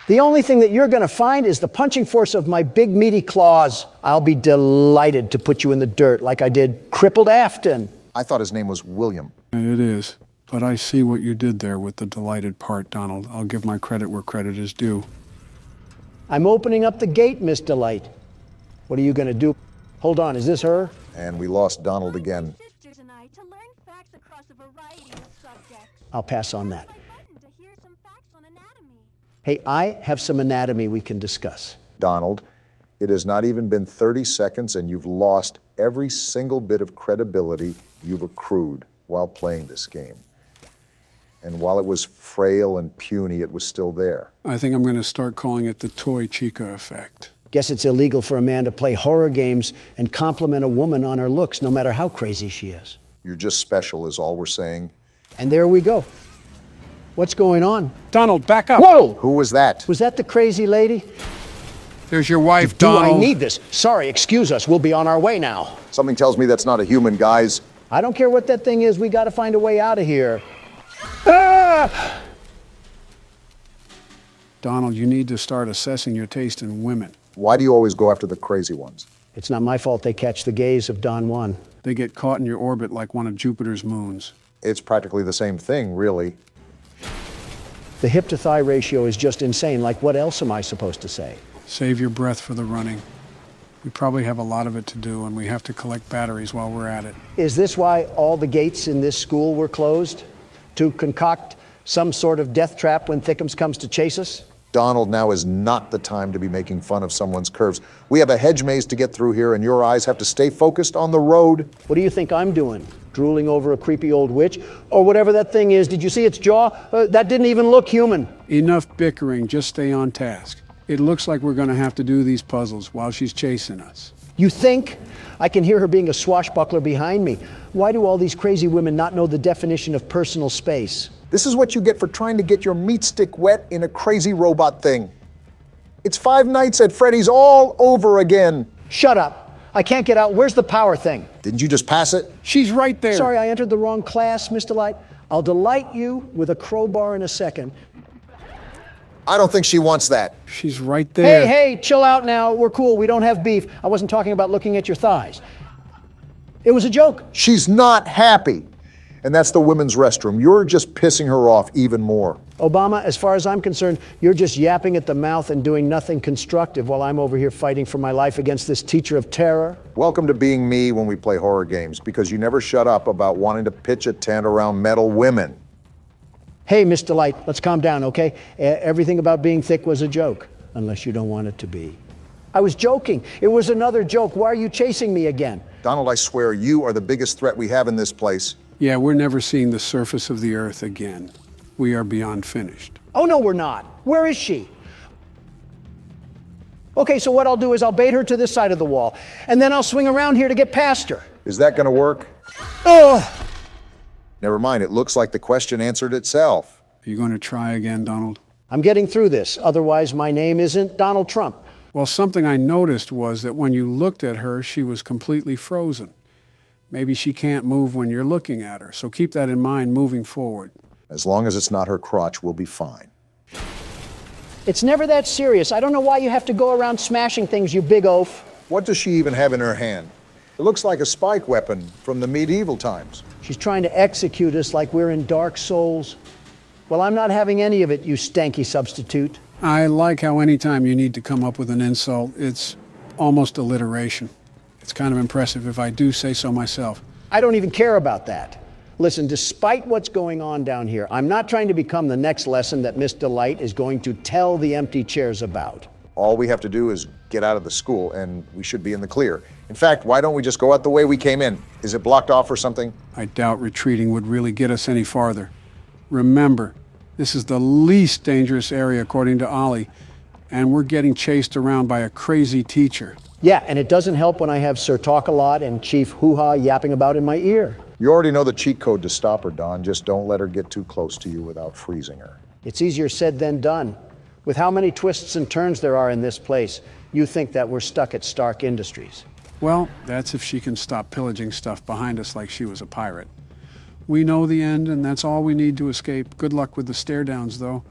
The only thing that you're going to find is the punching force of my big meaty claws. I'll be delighted to put you in the dirt like I did crippled Afton. I thought his name was William. It is. But I see what you did there with the delighted part, Donald. I'll give my credit where credit is due. I'm opening up the gate, Miss Delight. What are you going to do? Hold on, is this her? And we lost Donald again. I'll pass on that. Hey, I have some anatomy we can discuss. Donald, it has not even been 30 seconds and you've lost every single bit of credibility you've accrued while playing this game. And while it was frail and puny, it was still there. I think I'm going to start calling it the Toy Chica effect. Guess it's illegal for a man to play horror games and compliment a woman on her looks, no matter how crazy she is. You're just special is all we're saying. And there we go. What's going on? Donald, back up. Whoa! Who was that? Was that the crazy lady? There's your wife, Do Donald. I need this? Sorry, excuse us. We'll be on our way now. Something tells me that's not a human, guys. I don't care what that thing is. We got to find a way out of here. Ah! Donald, you need to start assessing your taste in women. Why do you always go after the crazy ones? It's not my fault they catch the gaze of Don Juan. They get caught in your orbit like one of Jupiter's moons. It's practically the same thing, really. The hip-to-thigh ratio is just insane. Like, what else am I supposed to say? Save your breath for the running. We probably have a lot of it to do, and we have to collect batteries while we're at it. Is this why all the gates in this school were closed? To concoct some sort of death trap when Thickums comes to chase us? Donald, now is not the time to be making fun of someone's curves. We have a hedge maze to get through here, and your eyes have to stay focused on the road. What do you think I'm doing? Drooling over a creepy old witch? Or whatever that thing is. Did you see its jaw? That didn't even look human. Enough bickering. Just stay on task. It looks like we're going to have to do these puzzles while she's chasing us. You think? I can hear her being a swashbuckler behind me. Why do all these crazy women not know the definition of personal space? This is what you get for trying to get your meat stick wet in a crazy robot thing. It's 5 Nights at Freddy's all over again. Shut up. I can't get out. Where's the power thing? Didn't you just pass it? She's right there. Sorry, I entered the wrong class, Mr. Light. I'll delight you with a crowbar in a second. I don't think she wants that. She's right there. Hey, chill out now. We're cool. We don't have beef. I wasn't talking about looking at your thighs. It was a joke. She's not happy. And that's the women's restroom. You're just pissing her off even more. Obama, as far as I'm concerned, you're just yapping at the mouth and doing nothing constructive while I'm over here fighting for my life against this teacher of terror. Welcome to being me when we play horror games, because you never shut up about wanting to pitch a tent around metal women. Hey, Mr. Light, let's calm down, okay? Everything about being thick was a joke, unless you don't want it to be. I was joking. It was another joke. Why are you chasing me again? Donald, I swear, you are the biggest threat we have in this place. Yeah, we're never seeing the surface of the Earth again. We are beyond finished. Oh, no, we're not. Where is she? Okay, so what I'll do is I'll bait her to this side of the wall, and then I'll swing around here to get past her. Is that going to work? Oh! Never mind, it looks like the question answered itself. Are you going to try again, Donald? I'm getting through this. Otherwise, my name isn't Donald Trump. Well, something I noticed was that when you looked at her, she was completely frozen. Maybe she can't move when you're looking at her, so keep that in mind moving forward. As long as it's not her crotch, we'll be fine. It's never that serious. I don't know why you have to go around smashing things, you big oaf. What does she even have in her hand? It looks like a spike weapon from the medieval times. She's trying to execute us like we're in Dark Souls. Well, I'm not having any of it, you stanky substitute. I like how anytime you need to come up with an insult, it's almost alliteration. It's kind of impressive if I do say so myself. I don't even care about that. Listen, despite what's going on down here, I'm not trying to become the next lesson that Miss Delight is going to tell the empty chairs about. All we have to do is get out of the school, and we should be in the clear. In fact, why don't we just go out the way we came in? Is it blocked off or something? I doubt retreating would really get us any farther. Remember, this is the least dangerous area according to Ollie, and we're getting chased around by a crazy teacher. Yeah, and it doesn't help when I have Sir Talk-A-Lot and Chief Hoo-Ha yapping about in my ear. You already know the cheat code to stop her, Don. Just don't let her get too close to you without freezing her. It's easier said than done. With how many twists and turns there are in this place, you think that we're stuck at Stark Industries. Well, that's if she can stop pillaging stuff behind us like she was a pirate. We know the end, and that's all we need to escape. Good luck with the stare-downs, though.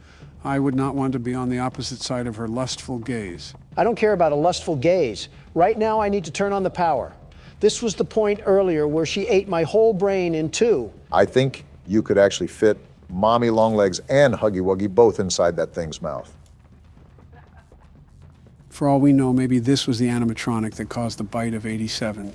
I would not want to be on the opposite side of her lustful gaze. I don't care about a lustful gaze. Right now, I need to turn on the power. This was the point earlier where she ate my whole brain in two. I think you could actually fit Mommy Longlegs and Huggy Wuggy both inside that thing's mouth. For all we know, maybe this was the animatronic that caused the bite of 87.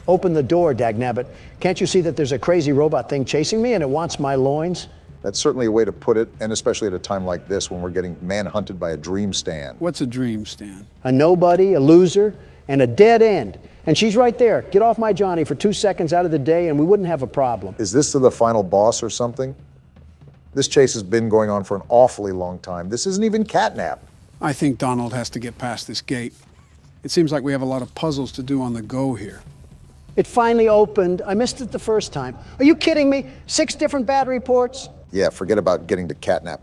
Open the door, dagnabbit. Can't you see that there's a crazy robot thing chasing me and it wants my loins? That's certainly a way to put it, and especially at a time like this when we're getting manhunted by a dream stand. What's a dream stand? A nobody, a loser, and a dead end. And she's right there. Get off my Johnny for 2 seconds out of the day and we wouldn't have a problem. Is this to the final boss or something? This chase has been going on for an awfully long time. This isn't even catnap. I think Donald has to get past this gate. It seems like we have a lot of puzzles to do on the go here. It finally opened. I missed it the first time. Are you kidding me? 6 different battery ports? Yeah, forget about getting to catnap.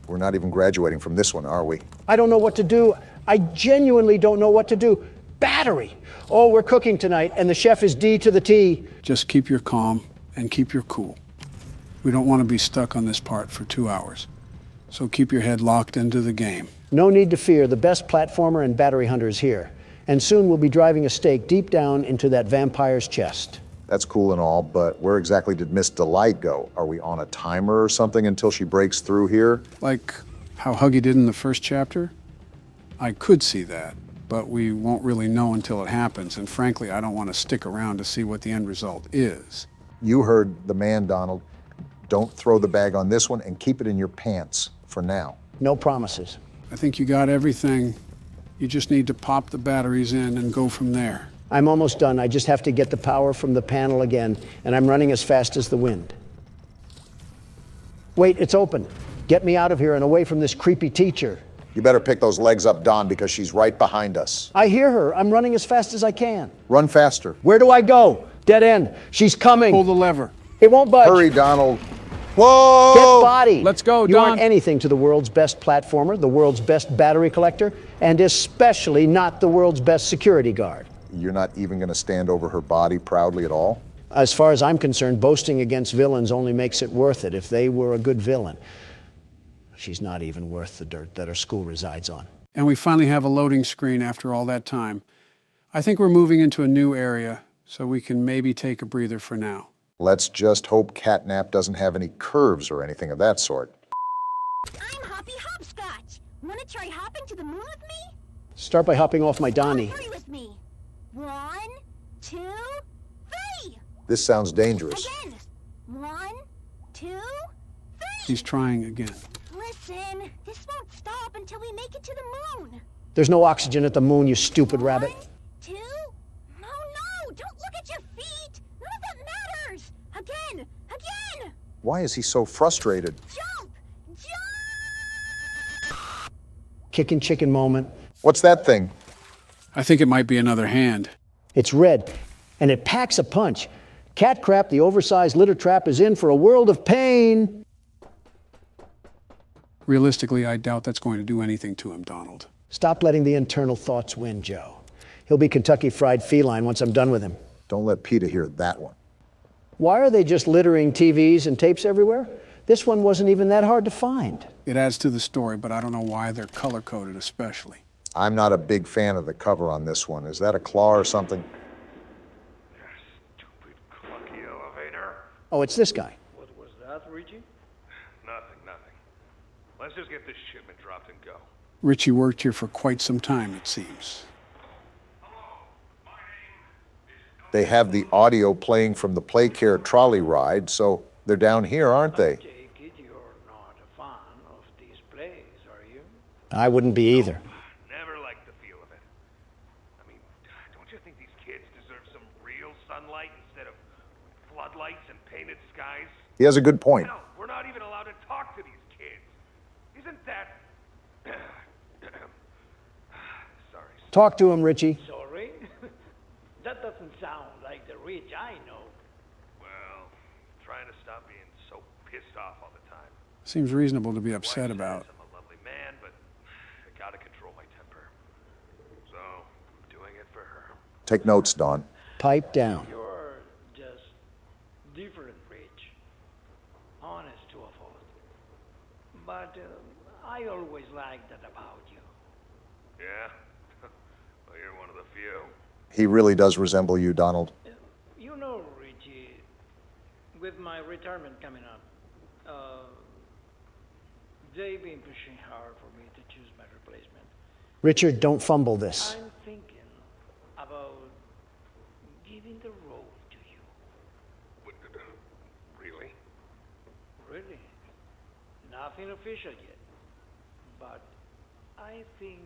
We're not even graduating from this one, are we? I don't know what to do. I genuinely don't know what to do. Battery. Oh, we're cooking tonight, and the chef is D to the T. Just keep your calm and keep your cool. We don't want to be stuck on this part for 2 hours. So keep your head locked into the game. No need to fear. The best platformer and battery hunter is here. And soon we'll be driving a stake deep down into that vampire's chest. That's cool and all, but where exactly did Miss Delight go? Are we on a timer or something until she breaks through here? Like how Huggy did in the first chapter? I could see that, but we won't really know until it happens, and frankly, I don't want to stick around to see what the end result is. You heard the man, Donald. Don't throw the bag on this one and keep it in your pants for now. No promises. I think you got everything. You just need to pop the batteries in and go from there. I'm almost done. I just have to get the power from the panel again, and I'm running as fast as the wind. Wait, it's open. Get me out of here and away from this creepy teacher. You better pick those legs up, Don, because she's right behind us. I hear her. I'm running as fast as I can. Run faster. Where do I go? Dead end. She's coming. Pull the lever. It won't budge. Hurry, Donald. Whoa! Get body. Let's go, You Don. aren't anything to the world's best platformer, the world's best battery collector, and especially not the world's best security guard. You're not even going to stand over her body proudly at all? As far as I'm concerned, boasting against villains only makes it worth it if they were a good villain. She's not even worth the dirt that her school resides on. And we finally have a loading screen after all that time. I think we're moving into a new area, so we can maybe take a breather for now. Let's just hope catnap doesn't have any curves or anything of that sort. I'm Hoppy Hopscotch. Want to try hopping to the moon with me? Start by hopping off my Donnie. Hurry with me. 1, 2, 3. This sounds dangerous. Again. 1, 2, 3. He's trying again. Listen, this won't stop until we make it to the moon. There's no oxygen at the moon, you stupid rabbit. 2? No, don't look at your feet. None of that matters. Again. Why is he so frustrated? Kicking chicken moment. What's that thing? I think it might be another hand. It's red, and it packs a punch. Cat Crap, the oversized litter trap, is in for a world of pain. Realistically, I doubt that's going to do anything to him, Donald. Stop letting the internal thoughts win, Joe. He'll be Kentucky Fried Feline once I'm done with him. Don't let PETA hear that one. Why are they just littering TVs and tapes everywhere? This one wasn't even that hard to find. It adds to the story, but I don't know why they're color-coded especially. I'm not a big fan of the cover on this one. Is that a claw or something? Stupid clunky elevator. Oh, it's this guy. What was that, Richie? Nothing. Let's just get this shipment dropped and go. Richie worked here for quite some time, it seems. They have the audio playing from the Playcare trolley ride, so they're down here, aren't they? I wouldn't be either. Never liked the feel of it. I mean, don't you think these kids deserve some real sunlight instead of floodlights and painted skies? He has a good point. No, we're not even allowed to talk to these kids. Isn't that... Sorry. Talk to him, Richie. Sorry? That doesn't sound like the Rich I know. Well, trying to stop being so pissed off all the time. Seems reasonable to be upset about. I'm a lovely man, but I gotta control my temper. So, I'm doing it for her. Take notes, Don. Pipe down. You're just different, Rich. Honest to a fault. But I always liked that about you. Yeah? Well, you're one of the few. He really does resemble you, Donald. You know, Richie, with my retirement coming up, they've been pushing hard for me to choose my replacement. Richard, don't fumble this. I'm thinking about giving the role to you. Really? Really? Nothing official yet. But I think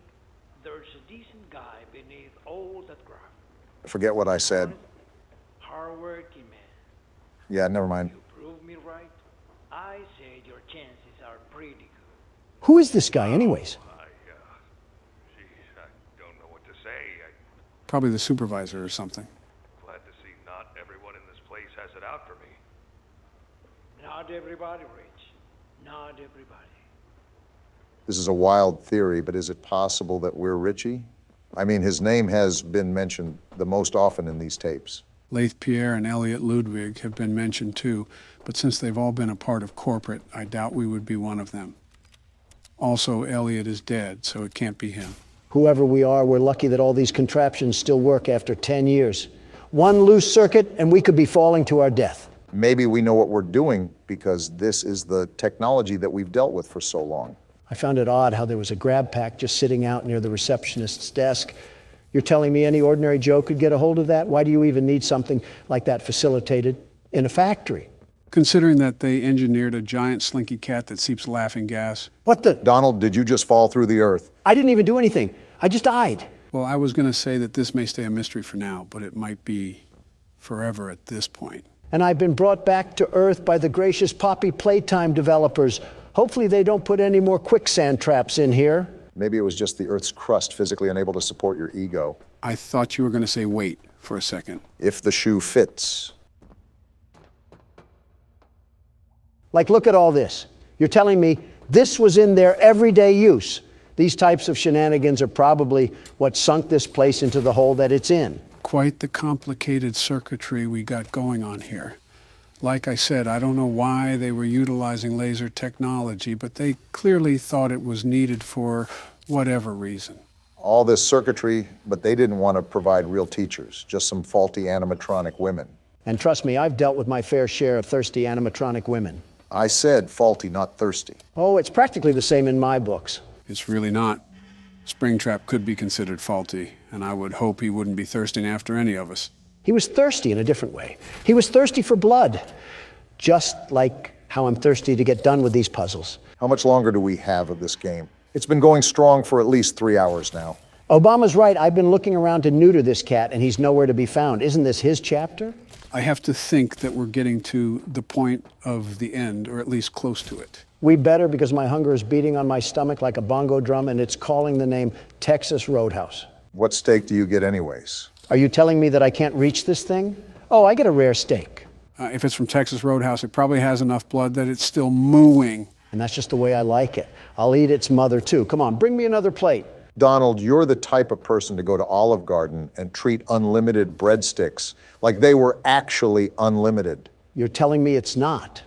there's a decent guy beneath all that graft. Forget what I said. Hard-working man. Yeah, never mind. Prove me right. I said your chances are pretty good. Who is this guy, anyways? I don't know what to say. Probably the supervisor or something. Glad to see not everyone in this place has it out for me. Not everybody, Rich. Not everybody. This is a wild theory, but is it possible that we're Richie? I mean, his name has been mentioned the most often in these tapes. Leith Pierre and Elliot Ludwig have been mentioned too, but since they've all been a part of corporate, I doubt we would be one of them. Also, Elliot is dead, so it can't be him. Whoever we are, we're lucky that all these contraptions still work after 10 years. One loose circuit, and we could be falling to our death. Maybe we know what we're doing because this is the technology that we've dealt with for so long. I found it odd how there was a grab pack just sitting out near the receptionist's desk. You're telling me any ordinary Joe could get a hold of that? Why do you even need something like that facilitated in a factory? Considering that they engineered a giant slinky cat that seeps laughing gas. What the? Donald, did you just fall through the earth? I didn't even do anything. I just died. Well, I was going to say that this may stay a mystery for now, but it might be forever at this point. And I've been brought back to Earth by the gracious Poppy Playtime developers. Hopefully they don't put any more quicksand traps in here. Maybe it was just the Earth's crust physically unable to support your ego. I thought you were going to say wait for a second. If the shoe fits. Like, look at all this. You're telling me this was in their everyday use. These types of shenanigans are probably what sunk this place into the hole that it's in. Quite the complicated circuitry we got going on here. Like I said, I don't know why they were utilizing laser technology, but they clearly thought it was needed for whatever reason. All this circuitry, but they didn't want to provide real teachers, just some faulty animatronic women. And trust me, I've dealt with my fair share of thirsty animatronic women. I said faulty, not thirsty. Oh, it's practically the same in my books. It's really not. Springtrap could be considered faulty, and I would hope he wouldn't be thirsting after any of us. He was thirsty in a different way. He was thirsty for blood, just like how I'm thirsty to get done with these puzzles. How much longer do we have of this game? It's been going strong for at least 3 hours now. Obama's right. I've been looking around to neuter this cat, and he's nowhere to be found. Isn't this his chapter? I have to think that we're getting to the point of the end, or at least close to it. We better, because my hunger is beating on my stomach like a bongo drum, and it's calling the name Texas Roadhouse. What steak do you get anyways? Are you telling me that I can't reach this thing? Oh, I get a rare steak. If it's from Texas Roadhouse, it probably has enough blood that it's still mooing. And that's just the way I like it. I'll eat its mother, too. Come on, bring me another plate. Donald, you're the type of person to go to Olive Garden and treat unlimited breadsticks like they were actually unlimited. You're telling me it's not.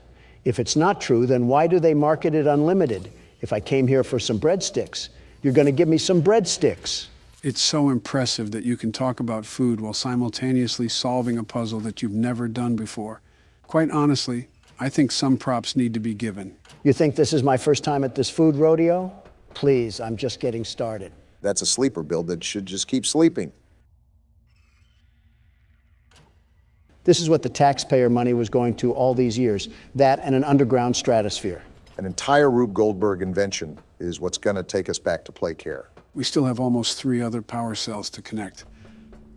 If it's not true, then why do they market it unlimited? If I came here for some breadsticks, you're going to give me some breadsticks. It's so impressive that you can talk about food while simultaneously solving a puzzle that you've never done before. Quite honestly, I think some props need to be given. You think this is my first time at this food rodeo? Please, I'm just getting started. That's a sleeper build that should just keep sleeping. This is what the taxpayer money was going to all these years. That and an underground stratosphere. An entire Rube Goldberg invention is what's going to take us back to Playcare. We still have almost 3 other power cells to connect.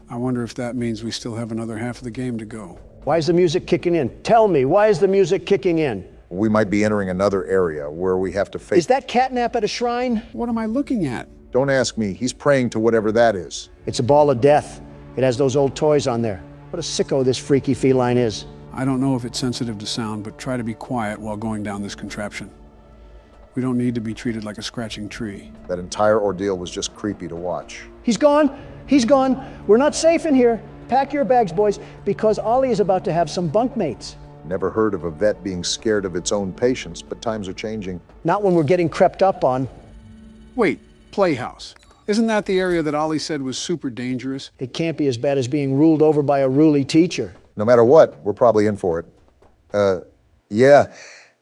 I wonder if that means we still have another half of the game to go. Why is the music kicking in? Tell me, why is the music kicking in? We might be entering another area where we have to face... Is that catnap at a shrine? What am I looking at? Don't ask me. He's praying to whatever that is. It's a ball of death. It has those old toys on there. What a sicko this freaky feline is. I don't know if it's sensitive to sound, but try to be quiet while going down this contraption. We don't need to be treated like a scratching tree. That entire ordeal was just creepy to watch. He's gone. He's gone. We're not safe in here. Pack your bags, boys, because Ollie is about to have some bunkmates. Never heard of a vet being scared of its own patients, but times are changing. Not when we're getting crept up on. Wait, Playhouse. Isn't that the area that Ollie said was super dangerous? It can't be as bad as being ruled over by a ruly teacher. No matter what, we're probably in for it. Yeah,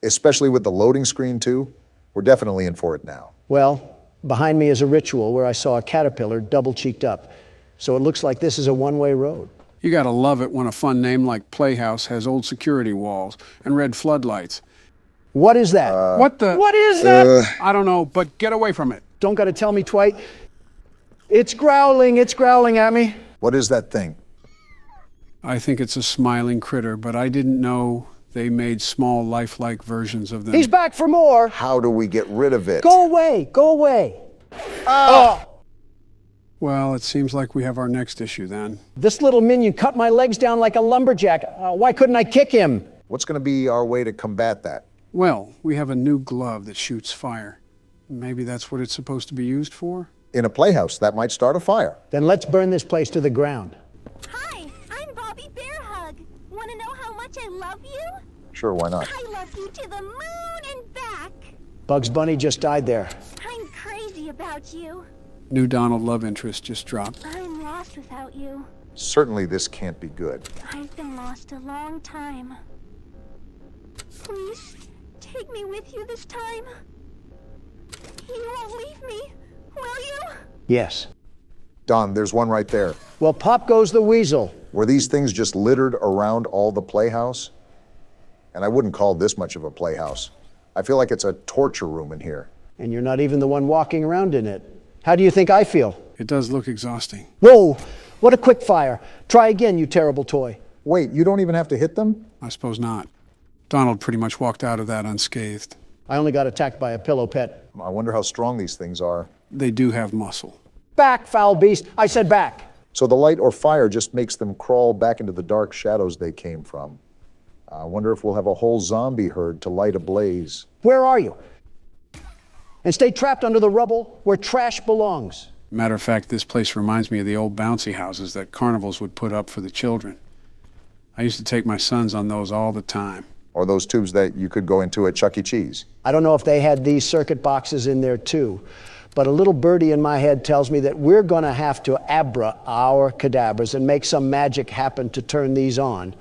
especially with the loading screen, too. We're definitely in for it now. Well, behind me is a ritual where I saw a caterpillar double-cheeked up. So it looks like this is a one-way road. You gotta love it when a fun name like Playhouse has old security walls and red floodlights. What is that? What is that? I don't know, but get away from it. Don't gotta tell me, Twite. It's growling at me. What is that thing? I think it's a smiling critter, but I didn't know they made small, lifelike versions of them. He's back for more. How do we get rid of it? Go away, go away. Well, it seems like we have our next issue then. This little minion cut my legs down like a lumberjack. Why couldn't I kick him? What's going to be our way to combat that? Well, we have a new glove that shoots fire. Maybe that's what it's supposed to be used for? In a playhouse, that might start a fire. Then let's burn this place to the ground. Hi, I'm Bobby Bearhug. Want to know how much I love you? Sure, why not? I love you to the moon and back. Bugs Bunny just died there. I'm crazy about you. New Donald love interest just dropped. I'm lost without you. Certainly this can't be good. I've been lost a long time. Please, take me with you this time. You won't leave me, will you? Yes. Don, there's one right there. Well, pop goes the weasel. Were these things just littered around all the playhouse? And I wouldn't call this much of a playhouse. I feel like it's a torture room in here. And you're not even the one walking around in it. How do you think I feel? It does look exhausting. Whoa! What a quick fire. Try again, you terrible toy. Wait, you don't even have to hit them? I suppose not. Donald pretty much walked out of that unscathed. I only got attacked by a pillow pet. I wonder how strong these things are. They do have muscle. Back, foul beast. I said back. So the light or fire just makes them crawl back into the dark shadows they came from. I wonder if we'll have a whole zombie herd to light a blaze. Where are you? And stay trapped under the rubble where trash belongs. Matter of fact, this place reminds me of the old bouncy houses that carnivals would put up for the children. I used to take my sons on those all the time. Or those tubes that you could go into at Chuck E. Cheese. I don't know if they had these circuit boxes in there too, but a little birdie in my head tells me that we're going to have to abra our cadabras and make some magic happen to turn these on.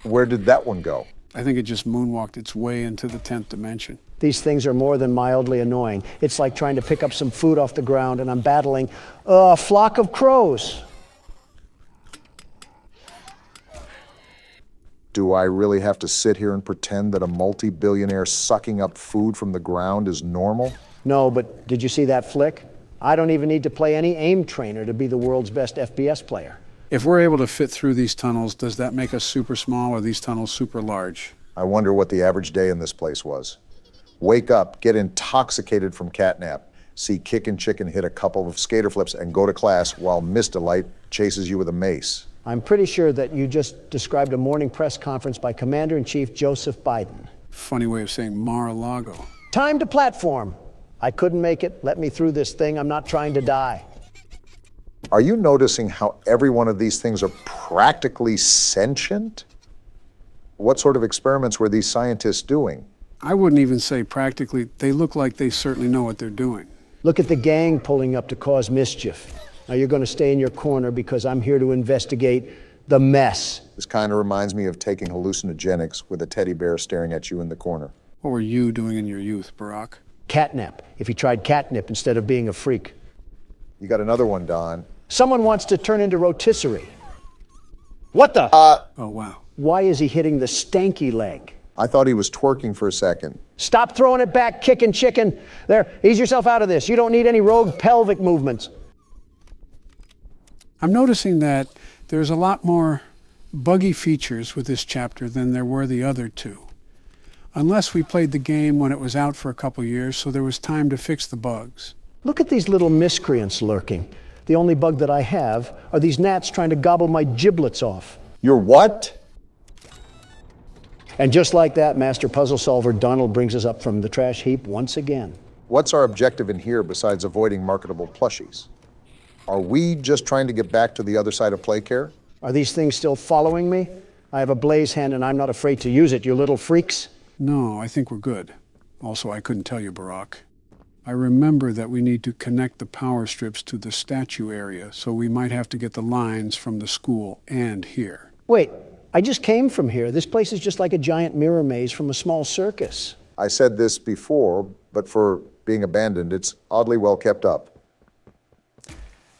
Where did that one go? I think it just moonwalked its way into the 10th dimension. These things are more than mildly annoying. It's like trying to pick up some food off the ground and I'm battling a flock of crows. Do I really have to sit here and pretend that a multi-billionaire sucking up food from the ground is normal? No, but did you see that flick? I don't even need to play any aim trainer to be the world's best FPS player. If we're able to fit through these tunnels, does that make us super small or these tunnels super large? I wonder what the average day in this place was. Wake up, get intoxicated from catnap, see Kick and Chicken hit a couple of skater flips and go to class while Miss Delight chases you with a mace. I'm pretty sure that you just described a morning press conference by Commander-in-Chief Joseph Biden. Funny way of saying Mar-a-Lago. Time to platform. I couldn't make it. Let me through this thing. I'm not trying to die. Are you noticing how every one of these things are practically sentient? What sort of experiments were these scientists doing? I wouldn't even say practically. They look like they certainly know what they're doing. Look at the gang pulling up to cause mischief. Now you're going to stay in your corner because I'm here to investigate the mess. This kind of reminds me of taking hallucinogenics with a teddy bear staring at you in the corner. What were you doing in your youth, Barack? Catnap. If he tried catnip instead of being a freak. You got another one, Don. Someone wants to turn into rotisserie. What the? Oh, wow. Why is he hitting the stanky leg? I thought he was twerking for a second. Stop throwing it back, Kick and Chicken. There, ease yourself out of this. You don't need any rogue pelvic movements. I'm noticing that there's a lot more buggy features with this chapter than there were the other two. Unless we played the game when it was out for a couple years, so there was time to fix the bugs. Look at these little miscreants lurking. The only bug that I have are these gnats trying to gobble my giblets off. Your what? And just like that, Master Puzzle Solver Donald brings us up from the trash heap once again. What's our objective in here besides avoiding marketable plushies? Are we just trying to get back to the other side of Playcare? Are these things still following me? I have a blaze hand and I'm not afraid to use it, you little freaks. No, I think we're good. Also, I couldn't tell you, Barack. I remember that we need to connect the power strips to the statue area, so we might have to get the lines from the school and here. Wait, I just came from here. This place is just like a giant mirror maze from a small circus. I said this before, but for being abandoned, it's oddly well kept up.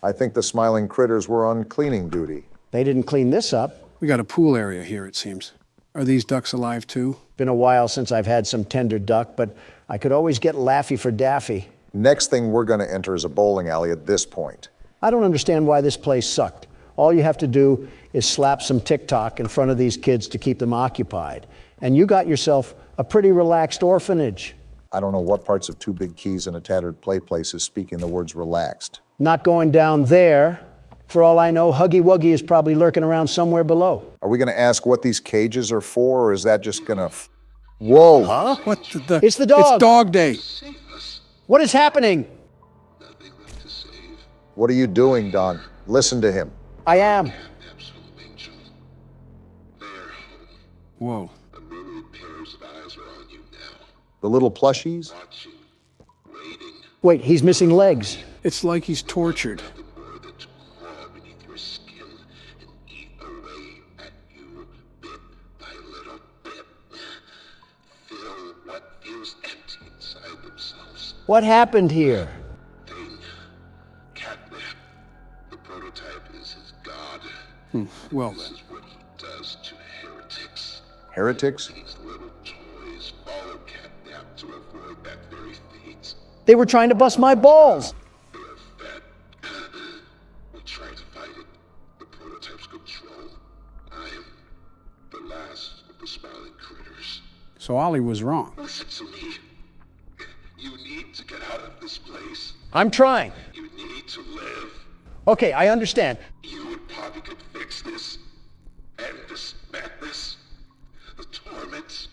I think the smiling critters were on cleaning duty. They didn't clean this up. We got a pool area here, it seems. Are these ducks alive too? Been a while since I've had some tender duck, but I could always get Laffy for Daffy. Next thing we're going to enter is a bowling alley at this point. I don't understand why this place sucked. All you have to do is slap some TikTok in front of these kids to keep them occupied. And you got yourself a pretty relaxed orphanage. I don't know what parts of Two Big Keys and a Tattered Play Place is speaking the words relaxed. Not going down there. For all I know, Huggy Wuggy is probably lurking around somewhere below. Are we going to ask what these cages are for, or is that just going to... Whoa! Huh? What the... It's the dog! It's dog day! What is happening? What are you doing, Don? Listen to him. I am. Whoa. The little plushies? Wait, he's missing legs. It's like he's tortured. What happened here? Catnap. The prototype is his god. Well then. This is what he does to heretics. Heretics? These little toys follow Catnap to avoid that very fate. They were trying to bust my balls. They are fat. We try to fight it. The prototype's control. I am the last of the smiling critters. So Ollie was wrong. Listen to me. You need to get out of this place. I'm trying. You need to live. Okay, I understand. You and Poppy could fix this. End this madness. The torment.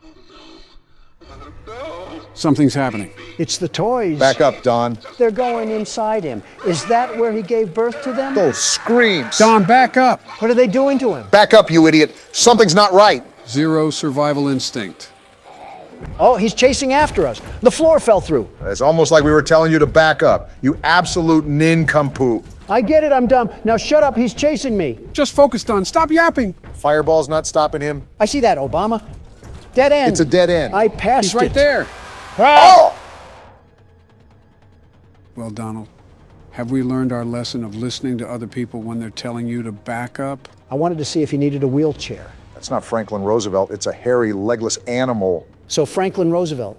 Oh no. Oh no. Something's happening. It's the toys. Back up, Don. They're going inside him. Is that where he gave birth to them? Those screams. Don, back up! What are they doing to him? Back up, you idiot. Something's not right. Zero survival instinct. Oh, he's chasing after us. The floor fell through. It's almost like we were telling you to back up. You absolute nincompoop. I get it, I'm dumb. Now shut up, he's chasing me. Just focus, Don. Stop yapping. Fireball's not stopping him. I see that, Obama. Dead end. It's a dead end. I passed He's right it. there. Oh! Well, Donald, have we learned our lesson of listening to other people when they're telling you to back up? I wanted to see if he needed a wheelchair. That's not Franklin Roosevelt. It's a hairy, legless animal. So Franklin Roosevelt.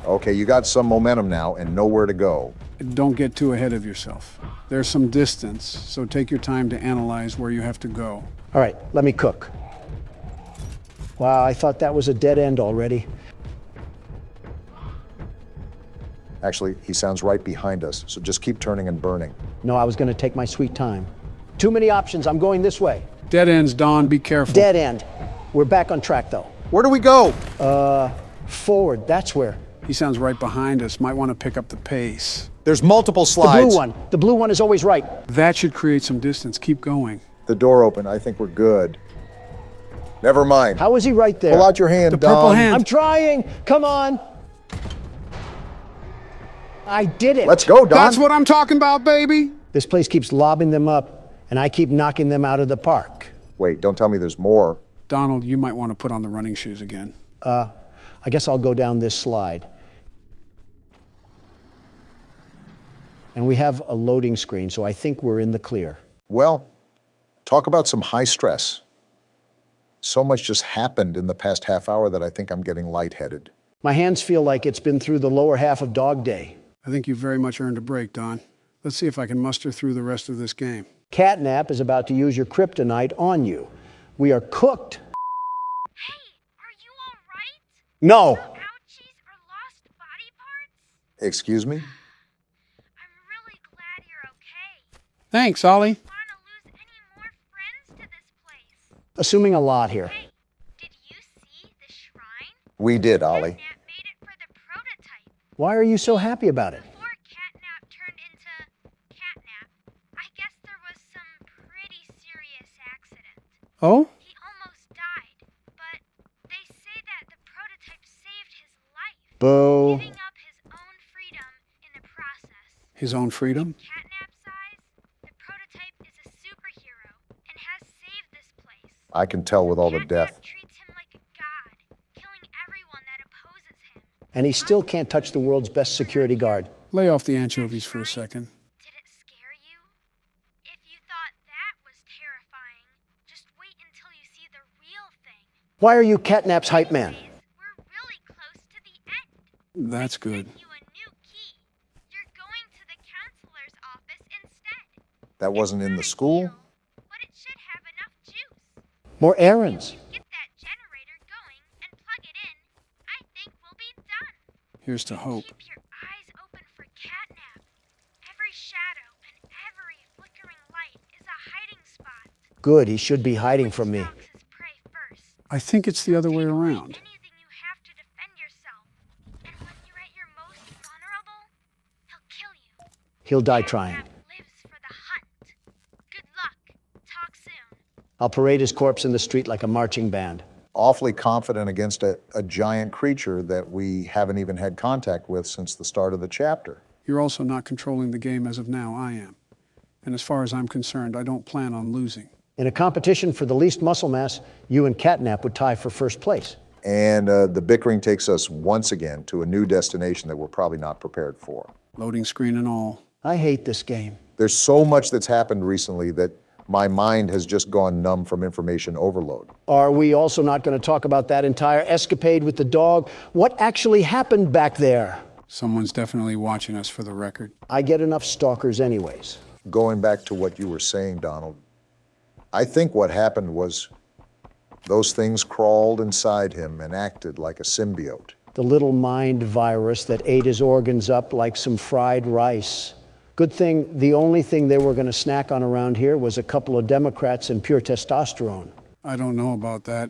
Okay, you got some momentum now and nowhere to go. Don't get too ahead of yourself. There's some distance, so take your time to analyze where you have to go. All right, let me cook. Wow, I thought that was a dead end already. Actually, he sounds right behind us, so just keep turning and burning. No, I was going to take my sweet time. Too many options. I'm going this way. Dead ends, Don. Be careful. Dead end. We're back on track, though. Where do we go? Forward. That's where. He sounds right behind us. Might want to pick up the pace. There's multiple slides. The blue one. The blue one is always right. That should create some distance. Keep going. The door opened. I think we're good. Never mind. How is he right there? Pull out your hand, The purple Don. hand. I'm trying. Come on. I did it. Let's go, Don. That's what I'm talking about, baby. This place keeps lobbing them up, and I keep knocking them out of the park. Wait, don't tell me there's more. Donald, you might want to put on the running shoes again. I guess I'll go down this slide. And we have a loading screen, so I think we're in the clear. Well, talk about some high stress. So much just happened in the past half hour that I think I'm getting lightheaded. My hands feel like it's been through the lower half of Dog Day. I think you've very much earned a break, Don. Let's see if I can muster through the rest of this game. Catnap is about to use your kryptonite on you. We are cooked. Hey, are you all right? No. Ouchies or lost body parts? Excuse me? I'm really glad you're okay. Thanks, Ollie. Want to lose any more friends to this place? Assuming a lot here. Hey, did you see the shrine? We did, Ollie. Catnap made it for the prototype. Why are you so happy about it? Before Catnap turned into Catnap, I guess there was some pretty serious accident. Oh? He almost died, but they say that the prototype saved his life, Boo. giving up his own freedom in the process. His own freedom? Catnap's eyes, the prototype is a superhero and has saved this place. I can tell with all the death. Catnap treats him like a god, killing everyone that opposes him. And he still can't touch the world's best security guard. Lay off the anchovies for a second. Did it scare you? If you thought that was terrifying, just wait until you see the real thing. Why are you Catnap's hype man? We're really close to the end. That's good. You a new key. You're going to the counselor's office instead. That wasn't in the school? But it should have enough juice. More errands. Get that generator going and plug it in. I think we'll be done. Here's to hope. Keep your eyes open for Catnap. Every shadow and every flickering light is a hiding spot. Good, he should be hiding from me. Stalks his prey first. I think it's the other way around. Anything you have to defend yourself. And when you're at your most vulnerable, he'll kill you. He'll die trying. Catnap lives for the hunt. Good luck. Talk soon. I'll parade his corpse in the street like a marching band. Awfully confident against a giant creature that we haven't even had contact with since the start of the chapter. You're also not controlling the game as of now. I am. And as far as I'm concerned, I don't plan on losing. In a competition for the least muscle mass, you and Catnap would tie for first place. And the bickering takes us once again to a new destination that we're probably not prepared for. Loading screen and all. I hate this game. There's so much that's happened recently that my mind has just gone numb from information overload. Are we also not going to talk about that entire escapade with the dog? What actually happened back there? Someone's definitely watching us for the record. I get enough stalkers anyways. Going back to what you were saying, Donald, I think what happened was those things crawled inside him and acted like a symbiote. The little mind virus that ate his organs up like some fried rice. Good thing the only thing they were going to snack on around here was a couple of Democrats and pure testosterone. I don't know about that.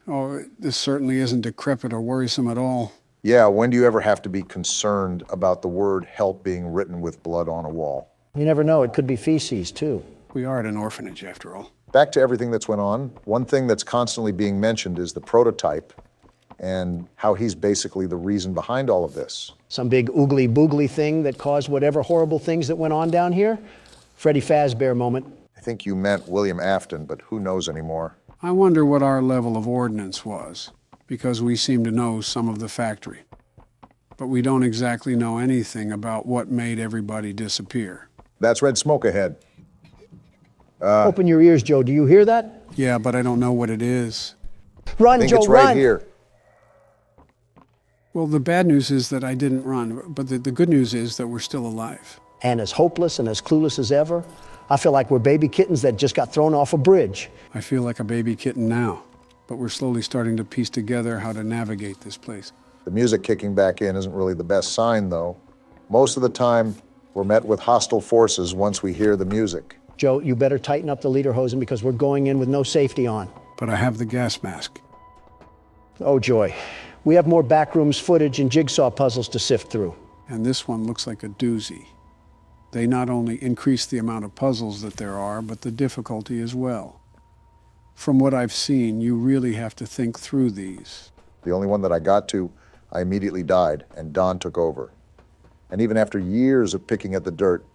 Oh, this certainly isn't decrepit or worrisome at all. Yeah, when do you ever have to be concerned about the word help being written with blood on a wall? You never know, it could be feces too. We are at an orphanage, after all. Back to everything that's went on, one thing that's constantly being mentioned is the prototype and how he's basically the reason behind all of this. Some big oogly boogly thing that caused whatever horrible things that went on down here? Freddy Fazbear moment. I think you meant William Afton, but who knows anymore? I wonder what our level of ordnance was, because we seem to know some of the factory. But we don't exactly know anything about what made everybody disappear. That's red smoke ahead. Open your ears, Joe. Do you hear that? Yeah, but I don't know what it is. Run, I think Joe, it's right run! here. Well, the bad news is that I didn't run, but the good news is that we're still alive. And as hopeless and as clueless as ever, I feel like we're baby kittens that just got thrown off a bridge. I feel like a baby kitten now, but we're slowly starting to piece together how to navigate this place. The music kicking back in isn't really the best sign, though. Most of the time, we're met with hostile forces once we hear the music. Joe, you better tighten up the lederhosen because we're going in with no safety on. But I have the gas mask. Oh, joy. We have more backrooms footage and jigsaw puzzles to sift through. And this one looks like a doozy. They not only increase the amount of puzzles that there are, but the difficulty as well. From what I've seen, you really have to think through these. The only one that I got to, I immediately died, and Don took over. And even after years of picking at the dirt,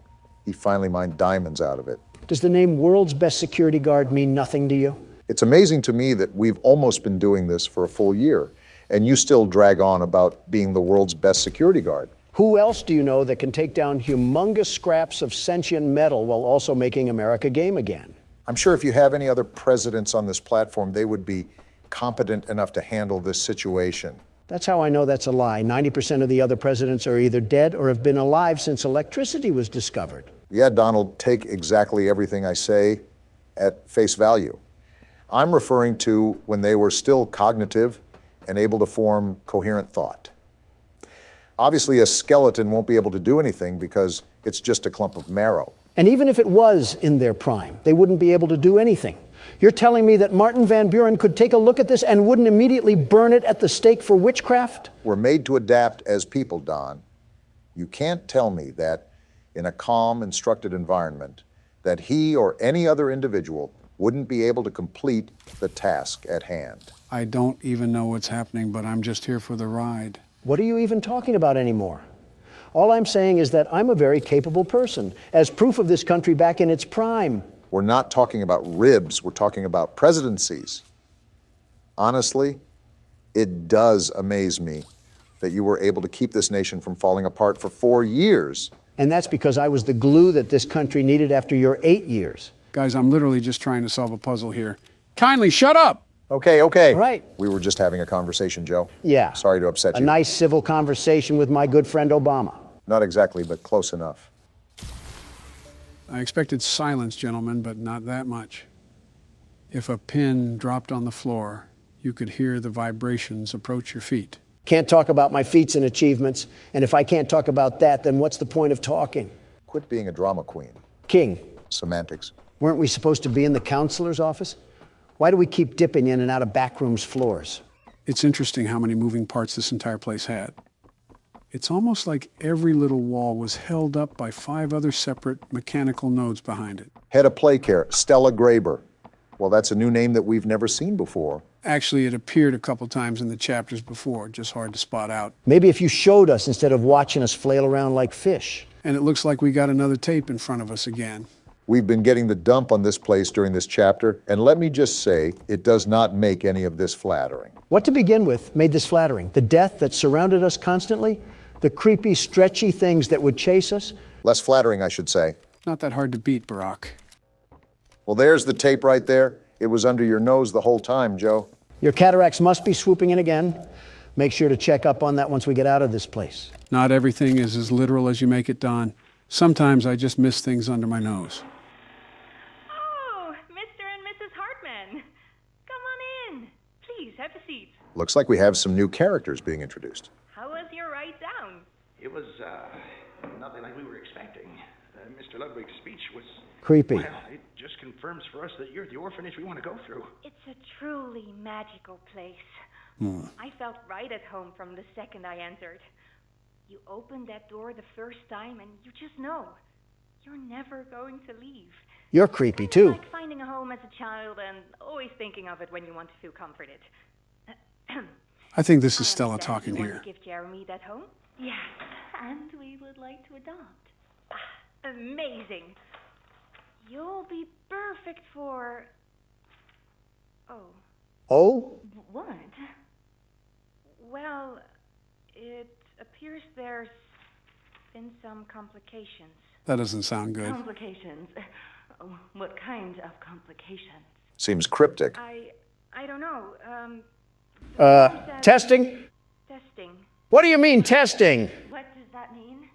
he finally mined diamonds out of it. Does the name World's Best Security Guard mean nothing to you? It's amazing to me that we've almost been doing this for a full year, and you still drag on about being the world's best security guard. Who else do you know that can take down humongous scraps of sentient metal while also making America game again? I'm sure if you have any other presidents on this platform, they would be competent enough to handle this situation. That's how I know that's a lie. 90% of the other presidents are either dead or have been alive since electricity was discovered. Yeah, Donald, take exactly everything I say at face value. I'm referring to when they were still cognitive and able to form coherent thought. Obviously, a skeleton won't be able to do anything because it's just a clump of marrow. And even if it was in their prime, they wouldn't be able to do anything. You're telling me that Martin Van Buren could take a look at this and wouldn't immediately burn it at the stake for witchcraft? We're made to adapt as people, Don. You can't tell me that in a calm, instructed environment, that he or any other individual wouldn't be able to complete the task at hand. I don't even know what's happening, but I'm just here for the ride. What are you even talking about anymore? All I'm saying is that I'm a very capable person, as proof of this country back in its prime. We're not talking about ribs, we're talking about presidencies. Honestly, it does amaze me that you were able to keep this nation from falling apart for 4 years. And that's because I was the glue that this country needed after your 8 years. Guys, I'm literally just trying to solve a puzzle here. Kindly shut up! Okay. Right. We were just having a conversation, Joe. Yeah. Sorry to upset A you. nice civil conversation with my good friend Obama. Not exactly, but close enough. I expected silence, gentlemen, but not that much. If a pin dropped on the floor, you could hear the vibrations approach your feet. Can't talk about my feats and achievements, and if I can't talk about that, then what's the point of talking? Quit being a drama queen. King. Semantics. Weren't we supposed to be in the counselor's office? Why do we keep dipping in and out of backrooms floors? It's interesting how many moving parts this entire place had. It's almost like every little wall was held up by 5 other separate mechanical nodes behind it. Head of Play Care, Stella Graber. Well, that's a new name that we've never seen before. Actually, it appeared a couple times in the chapters before, just hard to spot out. Maybe if you showed us instead of watching us flail around like fish. And it looks like we got another tape in front of us again. We've been getting the dump on this place during this chapter, and let me just say, it does not make any of this flattering. What to begin with made this flattering? The death that surrounded us constantly? The creepy, stretchy things that would chase us? Less flattering, I should say. Not that hard to beat, Barack. Well, there's the tape right there. It was under your nose the whole time, Joe. Your cataracts must be swooping in again. Make sure to check up on that once we get out of this place. Not everything is as literal as you make it, Don. Sometimes I just miss things under my nose. Oh, Mr. and Mrs. Hartman. Come on in. Please, have a seat. Looks like we have some new characters being introduced. How was your ride down? It was, nothing like we were expecting. Mr. Ludwig's speech was... Creepy. Well, it just confirms for us that you're the orphanage we want to go through. It's a truly magical place. I felt right at home from the second I entered. You open that door the first time and you just know. You're never going to leave. You're creepy, too. Like finding a home as a child and always thinking of it when you want to feel comforted. I think this is Stella talking you here. Want to give Jeremy that home? Yes, and we would like to adopt. Amazing. You'll be perfect for... Oh. Oh? What? Well, it appears there's been some complications. That doesn't sound good. Complications. What kind of complications? Seems cryptic. I don't know. Testing? Testing. What do you mean, testing? What does that mean?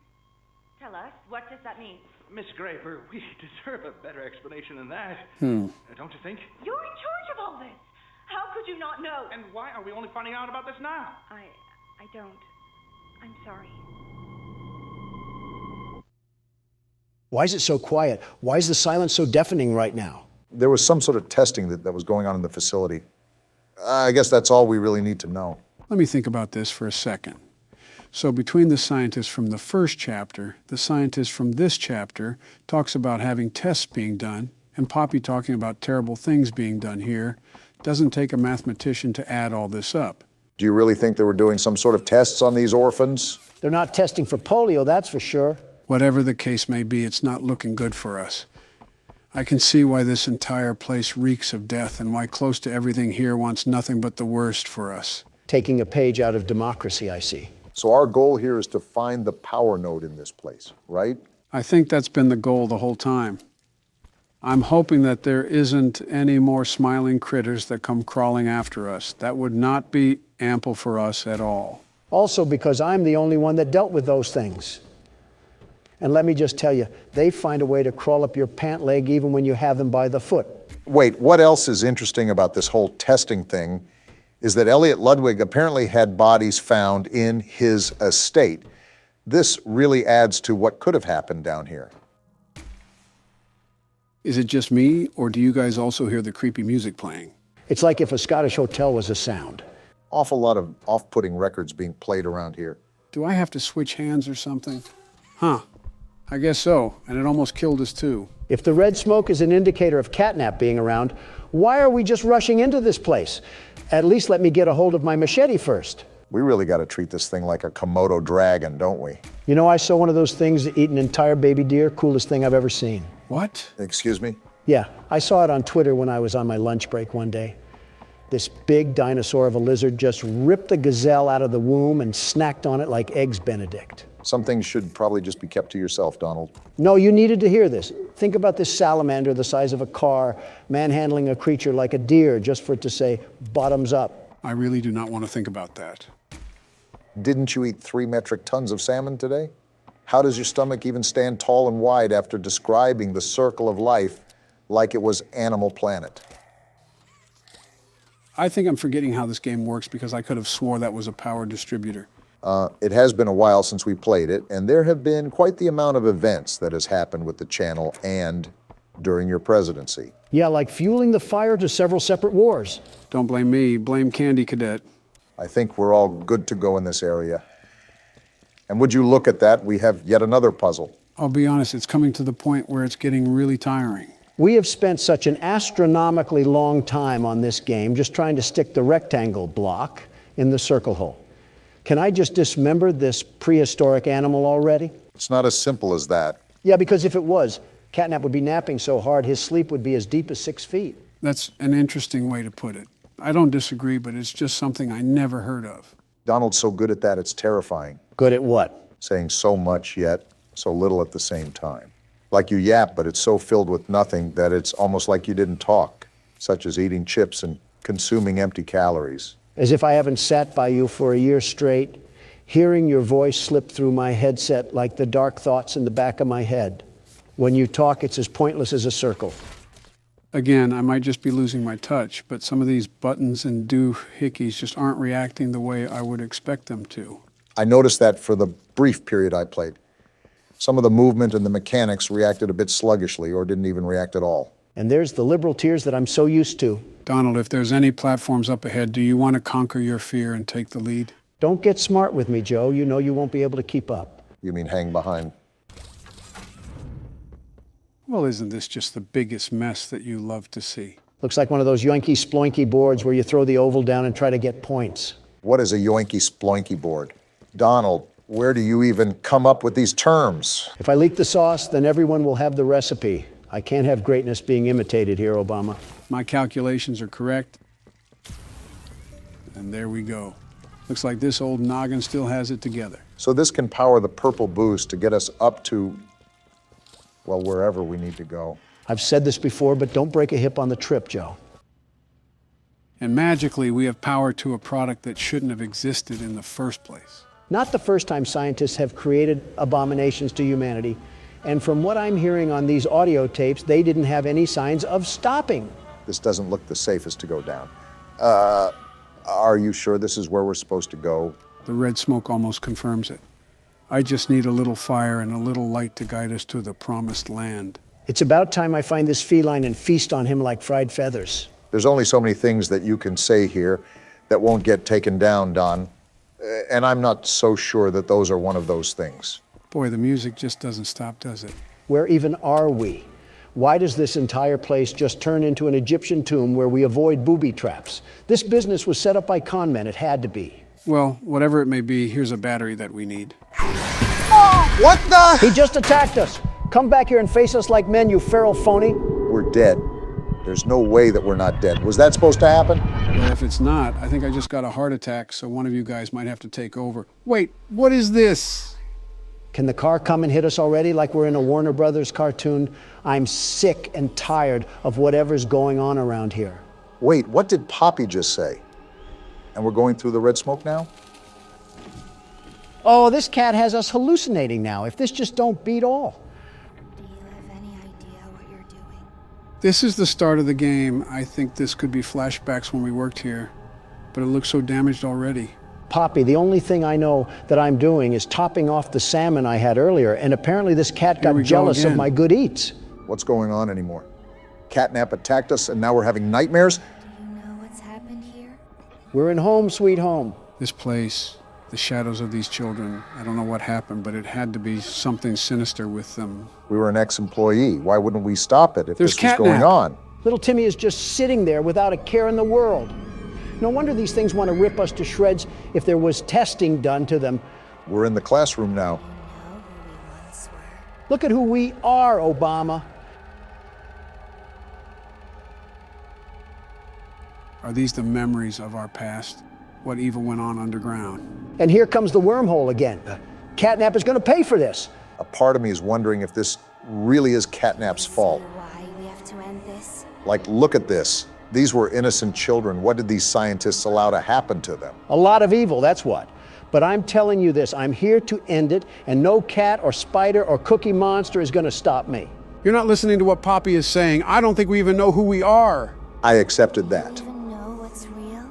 Tell us, what does that mean? Miss Graper, we deserve a better explanation than that. Don't you think? You're in charge of all this. How could you not know? And why are we only finding out about this now? I don't. I'm sorry. Why is it so quiet? Why is the silence so deafening right now? There was some sort of testing that was going on in the facility. I guess that's all we really need to know. Let me think about this for a second. So between the scientist from the first chapter, the scientist from this chapter talks about having tests being done, and Poppy talking about terrible things being done here, doesn't take a mathematician to add all this up. Do you really think they were doing some sort of tests on these orphans? They're not testing for polio, that's for sure. Whatever the case may be, it's not looking good for us. I can see why this entire place reeks of death and why close to everything here wants nothing but the worst for us. Taking a page out of democracy, I see. So our goal here is to find the power node in this place, right? I think that's been the goal the whole time. I'm hoping that there isn't any more smiling critters that come crawling after us. That would not be ample for us at all. Also because I'm the only one that dealt with those things. And let me just tell you, they find a way to crawl up your pant leg even when you have them by the foot. Wait, what else is interesting about this whole testing thing is that Elliot Ludwig apparently had bodies found in his estate. This really adds to what could have happened down here. Is it just me, or do you guys also hear the creepy music playing? It's like if a Scottish hotel was a sound. Awful lot of off-putting records being played around here. Do I have to switch hands or something? Huh. I guess so, and it almost killed us too. If the red smoke is an indicator of catnap being around, why are we just rushing into this place? At least let me get a hold of my machete first. We really got to treat this thing like a Komodo dragon, don't we? You know, I saw one of those things eat an entire baby deer. Coolest thing I've ever seen. What? Excuse me? Yeah, I saw it on Twitter when I was on my lunch break one day. This big dinosaur of a lizard just ripped the gazelle out of the womb and snacked on it like Eggs Benedict. Some things should probably just be kept to yourself, Donald. No, you needed to hear this. Think about this salamander the size of a car, manhandling a creature like a deer just for it to say, bottoms up. I really do not want to think about that. Didn't you eat 3 metric tons of salmon today? How does your stomach even stand tall and wide after describing the circle of life like it was Animal Planet? I think I'm forgetting how this game works because I could have swore that was a power distributor. It has been a while since we played it, and there have been quite the amount of events that has happened with the channel and during your presidency. Yeah, like fueling the fire to several separate wars. Don't blame me, blame Candy Cadet. I think we're all good to go in this area. And would you look at that, we have yet another puzzle. I'll be honest, it's coming to the point where it's getting really tiring. We have spent such an astronomically long time on this game just trying to stick the rectangle block in the circle hole. Can I just dismember this prehistoric animal already? It's not as simple as that. Yeah, because if it was, Catnap would be napping so hard his sleep would be as deep as 6 feet. That's an interesting way to put it. I don't disagree, but it's just something I never heard of. Donald's so good at that, it's terrifying. Good at what? Saying so much yet so little at the same time. Like you yap, but it's so filled with nothing that it's almost like you didn't talk, such as eating chips and consuming empty calories. As if I haven't sat by you for a year straight, hearing your voice slip through my headset like the dark thoughts in the back of my head. When you talk, it's as pointless as a circle. Again, I might just be losing my touch, but some of these buttons and doohickeys just aren't reacting the way I would expect them to. I noticed that for the brief period I played. Some of the movement and the mechanics reacted a bit sluggishly or didn't even react at all. And there's the liberal tears that I'm so used to. Donald, if there's any platforms up ahead, do you want to conquer your fear and take the lead? Don't get smart with me, Joe. You know you won't be able to keep up. You mean hang behind? Well, isn't this just the biggest mess that you love to see? Looks like one of those yoinky sploinky boards where you throw the oval down and try to get points. What is a yoinky sploinky board? Donald, where do you even come up with these terms? If I leak the sauce, then everyone will have the recipe. I can't have greatness being imitated here, Obama. My calculations are correct. And there we go. Looks like this old noggin still has it together. So this can power the purple boost to get us up to, well, wherever we need to go. I've said this before, but don't break a hip on the trip, Joe. And magically, we have power to a product that shouldn't have existed in the first place. Not the first time scientists have created abominations to humanity. And from what I'm hearing on these audio tapes, they didn't have any signs of stopping. This doesn't look the safest to go down. Are you sure this is where we're supposed to go? The red smoke almost confirms it. I just need a little fire and a little light to guide us to the promised land. It's about time I find this feline and feast on him like fried feathers. There's only so many things that you can say here that won't get taken down, Don. And I'm not so sure that those are one of those things. Boy, the music just doesn't stop, does it? Where even are we? Why does this entire place just turn into an Egyptian tomb where we avoid booby traps? This business was set up by con men. It had to be. Well, whatever it may be, here's a battery that we need. What the? He just attacked us. Come back here and face us like men, you feral phony. We're dead. There's no way that we're not dead. Was that supposed to happen? Well, if it's not, I think I just got a heart attack, so one of you guys might have to take over. Wait, what is this? Can the car come and hit us already like we're in a Warner Brothers cartoon? I'm sick and tired of whatever's going on around here. Wait, what did Poppy just say? And we're going through the red smoke now? Oh, this cat has us hallucinating now. If this just don't beat all. This is the start of the game. I think this could be flashbacks when we worked here, but it looks so damaged already. Poppy, the only thing I know that I'm doing is topping off the salmon I had earlier, and apparently this cat got jealous of my good eats. What's going on anymore? Catnap attacked us and now we're having nightmares? Do you know what's happened here? We're in home, sweet home. This place, the shadows of these children, I don't know what happened, but it had to be something sinister with them. We were an ex-employee. Why wouldn't we stop it if There's this was going on? Little Timmy is just sitting there without a care in the world. No wonder these things want to rip us to shreds if there was testing done to them. We're in the classroom now. Look at who we are, Obama. Are these the memories of our past? What evil went on underground? And here comes the wormhole again. Catnap is going to pay for this. A part of me is wondering if this really is Catnap's fault. Why we have to end this? Like, look at this. These were innocent children. What did these scientists allow to happen to them? A lot of evil, that's what. But I'm telling you this, I'm here to end it, and no cat or spider or cookie monster is going to stop me. You're not listening to what Poppy is saying. I don't think we even know who we are. I accepted that. Do you even know what's real?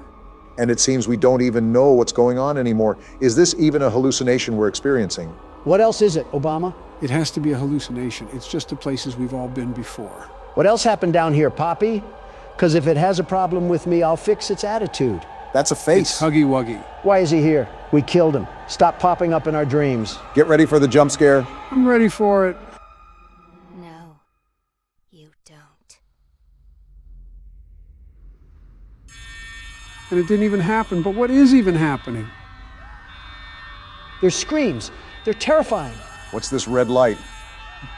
And it seems we don't even know what's going on anymore. Is this even a hallucination we're experiencing? What else is it, Obama? It has to be a hallucination. It's just the places we've all been before. What else happened down here, Poppy? Because if it has a problem with me, I'll fix its attitude. That's a face. It's Huggy Wuggy. Why is he here? We killed him. Stop popping up in our dreams. Get ready for the jump scare. I'm ready for it. No, you don't. And it didn't even happen, but what is even happening? There's screams. They're terrifying. What's this red light?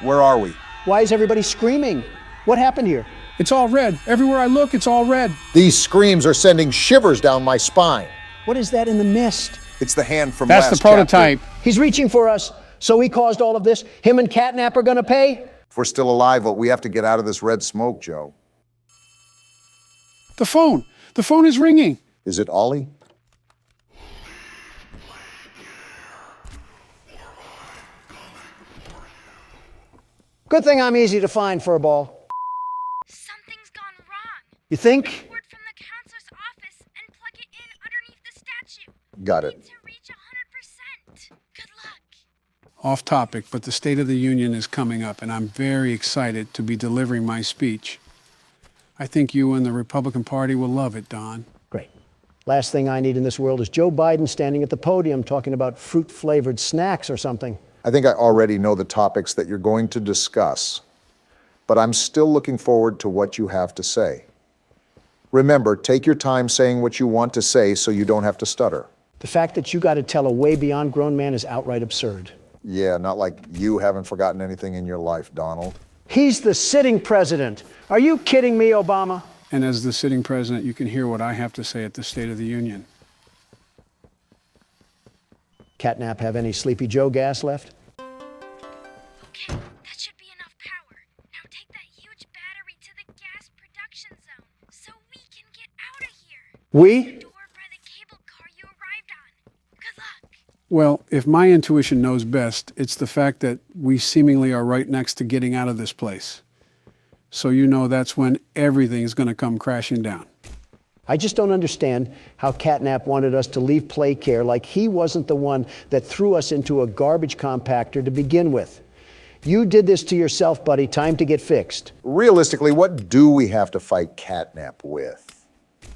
Where are we? Why is everybody screaming? What happened here? It's all red. Everywhere I look, it's all red. These screams are sending shivers down my spine. What is that in the mist? It's the hand from That's last the prototype. chapter. He's reaching for us. So he caused all of this. Him and Catnap are going to pay? If we're still alive, well, we have to get out of this red smoke, Joe. The phone. The phone is ringing. Is it Ollie? Good thing I'm easy to find, Furball. Something's gone wrong. You think? Report from the counselor's office and plug it in underneath the statue. Got it. Need to reach 100%. Good luck. Off topic, but the State of the Union is coming up, and I'm very excited to be delivering my speech. I think you and the Republican Party will love it, Don. Great. Last thing I need in this world is Joe Biden standing at the podium talking about fruit-flavored snacks or something. I think I already know the topics that you're going to discuss, but I'm still looking forward to what you have to say. Remember, take your time saying what you want to say so you don't have to stutter. The fact that you got to tell a way beyond grown man is outright absurd. Yeah, not like you haven't forgotten anything in your life, Donald. He's the sitting president. Are you kidding me, Obama? And as the sitting president, you can hear what I have to say at the State of the Union. Catnap have any Sleepy Joe gas left? Okay, that should be enough power. Now take that huge We? Well, if my intuition knows best, it's the fact that we seemingly are right next to getting out of this place. So you know that's when everything's going to come crashing down. I just don't understand how Catnap wanted us to leave Playcare like he wasn't the one that threw us into a garbage compactor to begin with. You did this to yourself, buddy. Time to get fixed. Realistically, what do we have to fight Catnap with?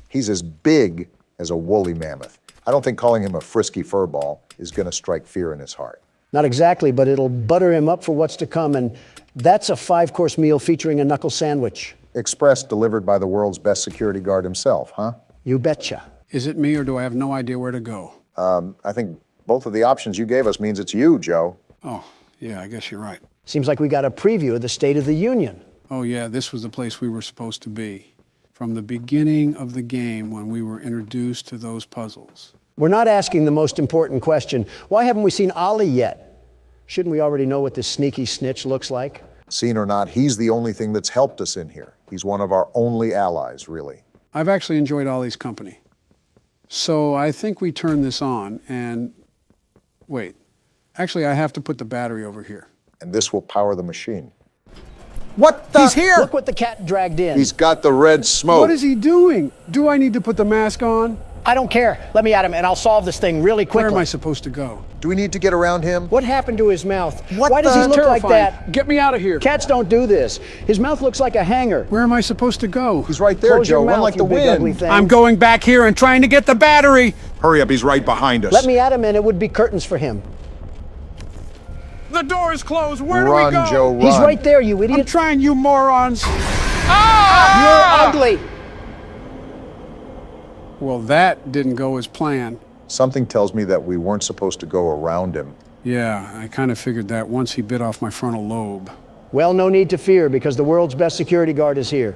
He's as big as a woolly mammoth. I don't think calling him a frisky furball is going to strike fear in his heart. Not exactly, but it'll butter him up for what's to come, and that's a 5-course meal featuring a knuckle sandwich. Express delivered by the world's best security guard himself, huh? You betcha. Is it me or do I have no idea where to go? I think both of the options you gave us means it's you, Joe. Oh, yeah, I guess you're right. Seems like we got a preview of the State of the Union. Oh, yeah, this was the place we were supposed to be. From the beginning of the game when we were introduced to those puzzles. We're not asking the most important question. Why haven't we seen Ollie yet? Shouldn't we already know what this sneaky snitch looks like? Seen or not, he's the only thing that's helped us in here. He's one of our only allies, really. I've actually enjoyed Ollie's company. So I think we turn this on and... Wait. Actually, I have to put the battery over here. And this will power the machine. What the? He's here! Look what the cat dragged in. He's got the red smoke. What is he doing? Do I need to put the mask on? I don't care. Let me at him and I'll solve this thing really quickly. Where am I supposed to go? Do we need to get around him? What happened to his mouth? What Why does he look like terrifying. that? Get me out of here. Cats don't do this. His mouth looks like a hanger. Where am I supposed to go? He's right there, Close Joe. your Run mouth, like you the big ugly wind. thing. I'm going back here and trying to get the battery. Hurry up, he's right behind us. Let me at him and it would be curtains for him. The door is closed. Where Run, do we go? Joe, run. He's right there, you idiot. I'm trying, you morons. You're ugly. Well, that didn't go as planned. Something tells me that we weren't supposed to go around him. Yeah, I kind of figured that once he bit off my frontal lobe. Well, no need to fear because the world's best security guard is here.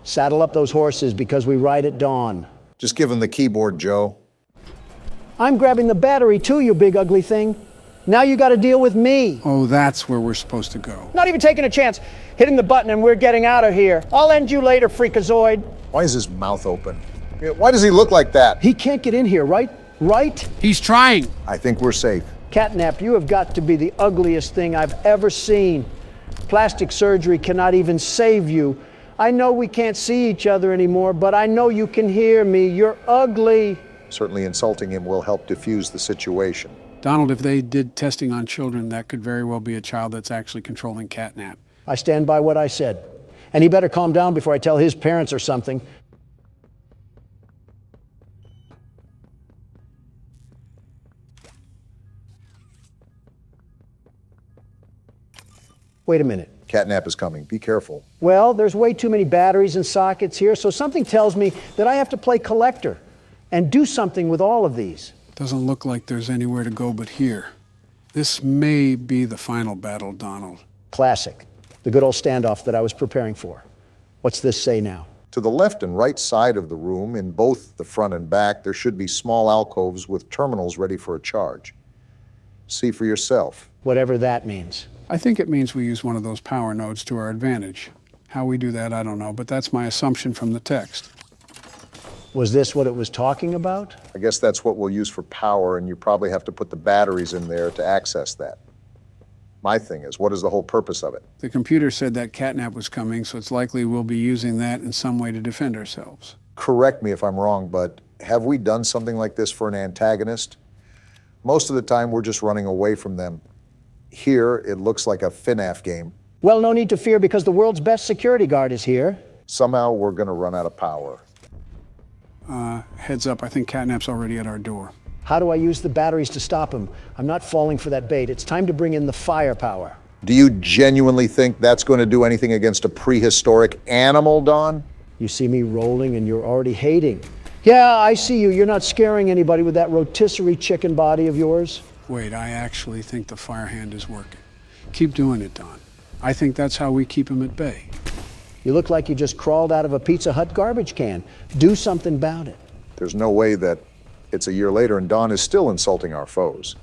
Saddle up those horses because we ride at dawn. Just give him the keyboard, Joe. I'm grabbing the battery too, you big ugly thing. Now you got to deal with me. Oh, that's where we're supposed to go. Not even taking a chance. Hitting the button and we're getting out of here. I'll end you later, freakazoid. Why is his mouth open? Why does he look like that? He can't get in here, right? Right? He's trying. I think we're safe. Catnap, you have got to be the ugliest thing I've ever seen. Plastic surgery cannot even save you. I know we can't see each other anymore, but I know you can hear me. You're ugly. Certainly insulting him will help diffuse the situation. Donald, if they did testing on children, that could very well be a child that's actually controlling Catnap. I stand by what I said. And he better calm down before I tell his parents or something. Wait a minute. Catnap is coming. Be careful. Well, there's way too many batteries and sockets here, so something tells me that I have to play collector and do something with all of these. Doesn't look like there's anywhere to go but here. This may be the final battle, Donald. Classic. The good old standoff that I was preparing for. What's this say now? To the left and right side of the room, in both the front and back, there should be small alcoves with terminals ready for a charge. See for yourself. Whatever that means. I think it means we use one of those power nodes to our advantage. How we do that, I don't know, but that's my assumption from the text. Was this what it was talking about? I guess that's what we'll use for power, and you probably have to put the batteries in there to access that. My thing is, what is the whole purpose of it? The computer said that Catnap was coming, so it's likely we'll be using that in some way to defend ourselves. Correct me if I'm wrong, but have we done something like this for an antagonist? Most of the time, we're just running away from them. Here, it looks like a FNAF game. Well, no need to fear because the world's best security guard is here. Somehow, we're going to run out of power. Heads up, I think Catnap's already at our door. How do I use the batteries to stop him? I'm not falling for that bait. It's time to bring in the firepower. Do you genuinely think that's going to do anything against a prehistoric animal, Don? You see me rolling and you're already hating. Yeah, I see you. You're not scaring anybody with that rotisserie chicken body of yours. Wait, I actually think the fire hand is working. Keep doing it, Don. I think that's how we keep him at bay. You look like you just crawled out of a Pizza Hut garbage can. Do something about it. There's no way that it's a year later and Don is still insulting our foes.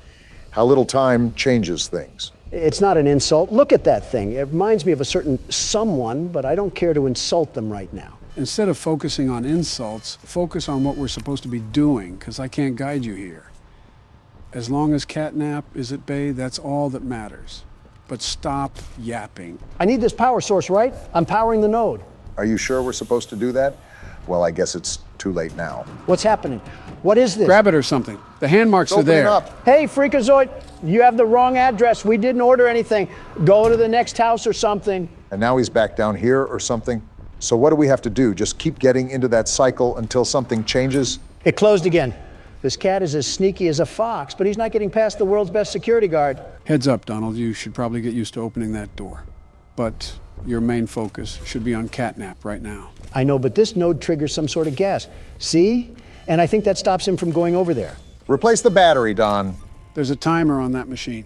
How little time changes things. It's not an insult. Look at that thing. It reminds me of a certain someone, but I don't care to insult them right now. Instead of focusing on insults, focus on what we're supposed to be doing, because I can't guide you here. As long as Catnap is at bay, that's all that matters. But stop yapping. I need this power source, right? I'm powering the node. Are you sure we're supposed to do that? Well, I guess it's too late now. What's happening? What is this? Grab it or something. The hand marks are there. Hey, Freakazoid, you have the wrong address. We didn't order anything. Go to the next house or something. And now he's back down here or something? So what do we have to do? Just keep getting into that cycle until something changes? It closed again. This cat is as sneaky as a fox, but he's not getting past the world's best security guard. Heads up, Donald. You should probably get used to opening that door. But your main focus should be on Catnap right now. I know, but this node triggers some sort of gas. See? And I think that stops him from going over there. Replace the battery, Don. There's a timer on that machine.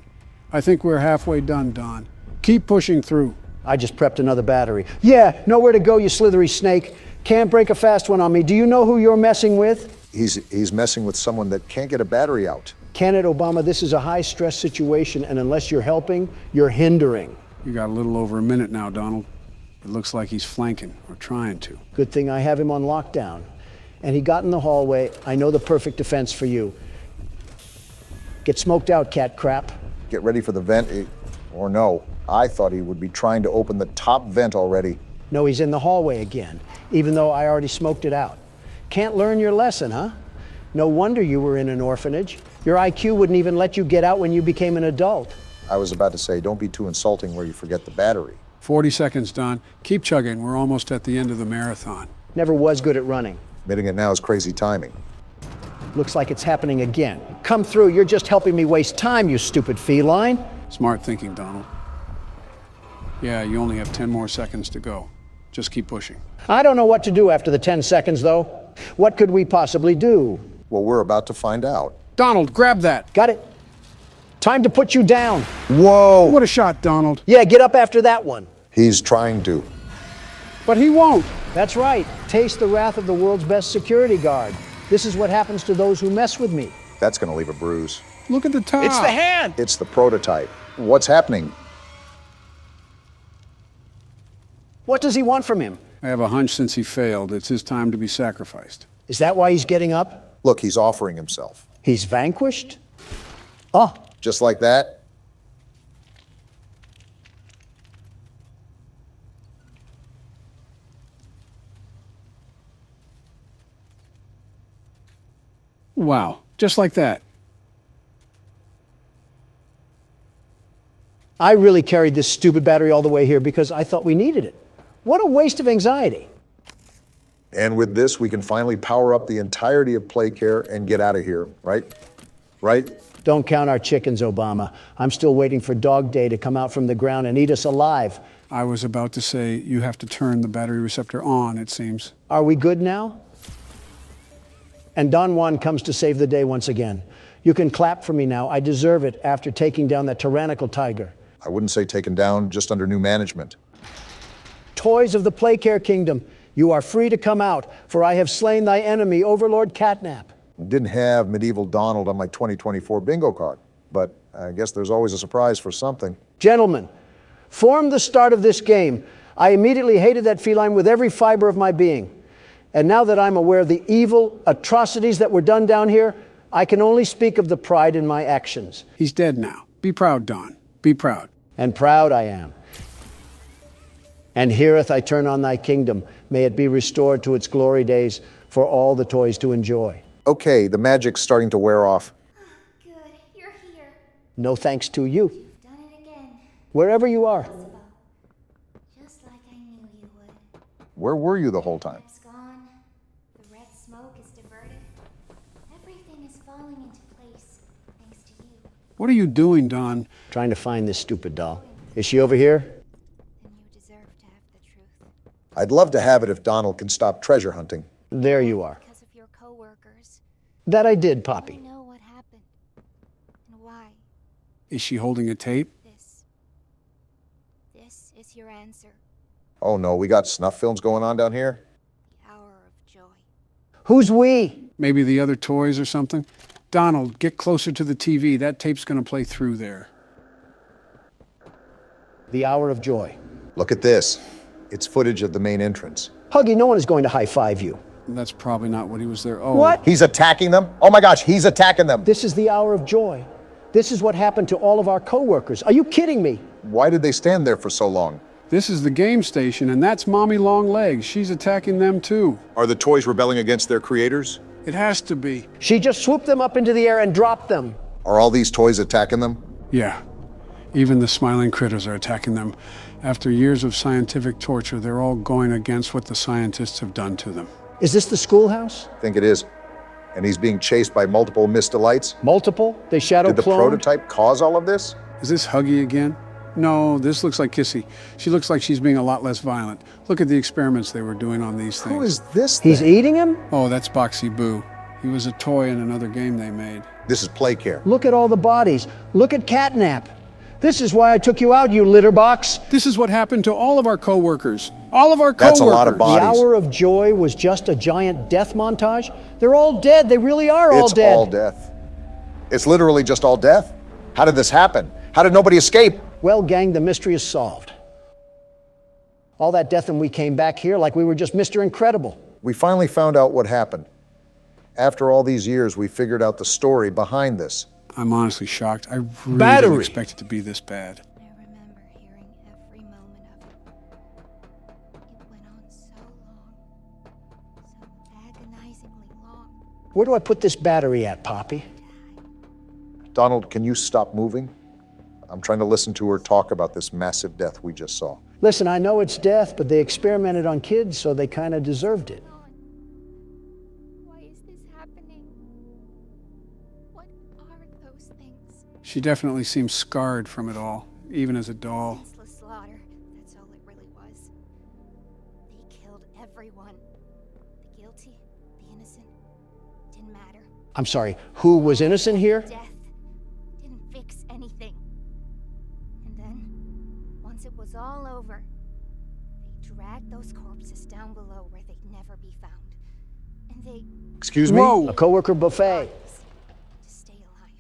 I think we're halfway done, Don. Keep pushing through. I just prepped another battery. Yeah, nowhere to go, you slithery snake. Can't break a fast one on me. Do you know who you're messing with? He's messing with someone that can't get a battery out. Can it, Obama? This is a high-stress situation, and unless you're helping, you're hindering. You got a little over a minute now, Donald. It looks like he's flanking, or trying to. Good thing I have him on lockdown. And he got in the hallway. I know the perfect defense for you. Get smoked out, cat crap. Get ready for the vent, or no. I thought he would be trying to open the top vent already. No, he's in the hallway again, even though I already smoked it out. Can't learn your lesson, huh? No wonder you were in an orphanage. Your IQ wouldn't even let you get out when you became an adult. I was about to say, don't be too insulting where you forget the battery. 40 seconds, Don. Keep chugging. We're almost at the end of the marathon. Never was good at running. Admitting it now is crazy timing. Looks like it's happening again. Come through. You're just helping me waste time, you stupid feline. Smart thinking, Donald. Yeah, you only have 10 more seconds to go. Just keep pushing. I don't know what to do after the 10 seconds, though. What could we possibly do? Well, we're about to find out. Donald, grab that. Got it. Time to put you down. Whoa! What a shot, Donald. Yeah, get up after that one. He's trying to. But he won't. That's right. Taste the wrath of the world's best security guard. This is what happens to those who mess with me. That's going to leave a bruise. Look at the top. It's the hand. It's the prototype. What's happening? What does he want from him? I have a hunch since he failed, it's his time to be sacrificed. Is that why he's getting up? Look, he's offering himself. He's vanquished? Oh. Just like that? Wow, just like that. I really carried this stupid battery all the way here because I thought we needed it. What a waste of anxiety. And with this, we can finally power up the entirety of Playcare and get out of here, right? Right? Don't count our chickens, Obama. I'm still waiting for Dog Day to come out from the ground and eat us alive. I was about to say, you have to turn the battery receptor on, it seems. Are we good now? And Don Juan comes to save the day once again. You can clap for me now. I deserve it after taking down that tyrannical tiger. I wouldn't say taken down, just under new management. Toys of the Playcare Kingdom, you are free to come out, for I have slain thy enemy, Overlord Catnap. Didn't have Medieval Donald on my 2024 bingo card, but I guess there's always a surprise for something. Gentlemen, from the start of this game, I immediately hated that feline with every fiber of my being. And now that I'm aware of the evil atrocities that were done down here, I can only speak of the pride in my actions. He's dead now. Be proud, Don. Be proud. And proud I am. And herewith I turn on thy kingdom. May it be restored to its glory days for all the toys to enjoy. Okay, the magic's starting to wear off. Good, you're here. No thanks to you. You've done it again. Wherever you are. Just like I knew you would. Where were you the whole time? It's gone. The red smoke is diverted. Everything is falling into place, thanks to you. What are you doing, Don? Trying to find this stupid doll. Is she over here? Then you deserve to have the truth. I'd love to have it if Donald can stop treasure hunting. There you are. Because of your coworkers. That I did, Poppy. I know what happened. And why. Is she holding a tape? This is your answer. Oh no, we got snuff films going on down here? The hour of joy. Who's we? Maybe the other toys or something? Donald, get closer to the TV. That tape's going to play through there. The hour of joy. Look at this. It's footage of the main entrance. Huggy, no one is going to high-five you. That's probably not what he was there. Oh. What? He's attacking them? Oh my gosh, he's attacking them. This is the hour of joy. This is what happened to all of our co-workers. Are you kidding me? Why did they stand there for so long? This is the game station, and that's Mommy Longlegs. She's attacking them too. Are the toys rebelling against their creators? It has to be. She just swooped them up into the air and dropped them. Are all these toys attacking them? Yeah. Even the smiling critters are attacking them. After years of scientific torture, they're all going against what the scientists have done to them. Is this the schoolhouse? I think it is. And he's being chased by multiple Mr. Lights? Multiple? They shadow Did the cloned? prototype cause all of this? Is this Huggy again? No, this looks like Kissy. She looks like she's being a lot less violent. Look at the experiments they were doing on these things. Who is this He's thing? eating him? Oh, that's Boxy Boo. He was a toy in another game they made. This is Playcare. Look at all the bodies. Look at Catnap. This is why I took you out, you litter box. This is what happened to all of our co-workers. All of our co-workers. That's a lot of bodies. The hour of joy was just a giant death montage? They're all dead. They really are all dead. It's all death. It's literally just all death? How did this happen? How did nobody escape? Well, gang, the mystery is solved. All that death and we came back here like we were just Mr. Incredible. We finally found out what happened. After all these years, we figured out the story behind this. I'm honestly shocked. I really Battery. didn't expect it to be this bad. I remember hearing every moment of it. It went on so long, so agonizingly long. Where do I put this battery at, Poppy? Donald, can you stop moving? I'm trying to listen to her talk about this massive death we just saw. Listen, I know it's death, but they experimented on kids, so they kind of deserved it. Why is this happening? What are those things? She definitely seems scarred from it all, even as a doll. Senseless slaughter. That's all it really was. They killed everyone. The guilty, the innocent. Didn't matter. I'm sorry, who was innocent here? Death didn't fix anything. And then, once it was all over, they dragged those corpses down below where they'd never be found. And they... Excuse me? Whoa! A co-worker buffet. to stay alive.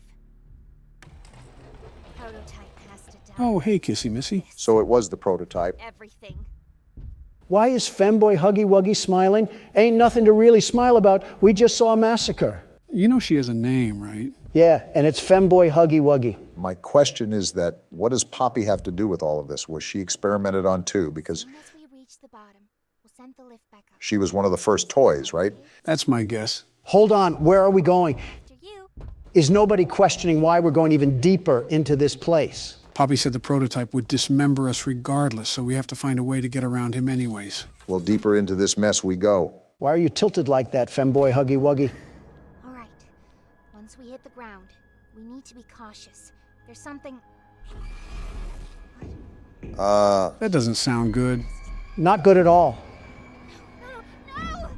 Prototype has to die. Oh, hey, Kissy Missy. So it was the prototype. Everything. Why is Femboy Huggy Wuggy smiling? Ain't nothing to really smile about. We just saw a massacre. You know she has a name, right? Yeah, and it's Femboy Huggy Wuggy. My question is that, what does Poppy have to do with all of this? Was she experimented on too? Because As we reach the bottom, we'll send the lift back up. she was one of the first toys, right? That's my guess. Hold on, where are we going? After you. Is nobody questioning why we're going even deeper into this place? Poppy said the prototype would dismember us regardless, so we have to find a way to get around him anyways. Well, deeper into this mess we go. Why are you tilted like that, Femboy Huggy Wuggy? All right. Once we hit the ground, we need to be cautious. There's something... That doesn't sound good. Not good at all. No!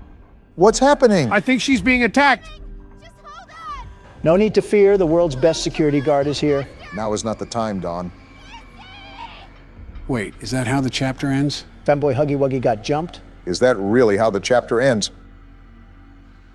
What's happening? I think she's being attacked. Just hold on! No need to fear, the world's best security guard is here. Now is not the time, Don. Wait, is that how the chapter ends? Femboy Huggy Wuggy got jumped? Is that really how the chapter ends?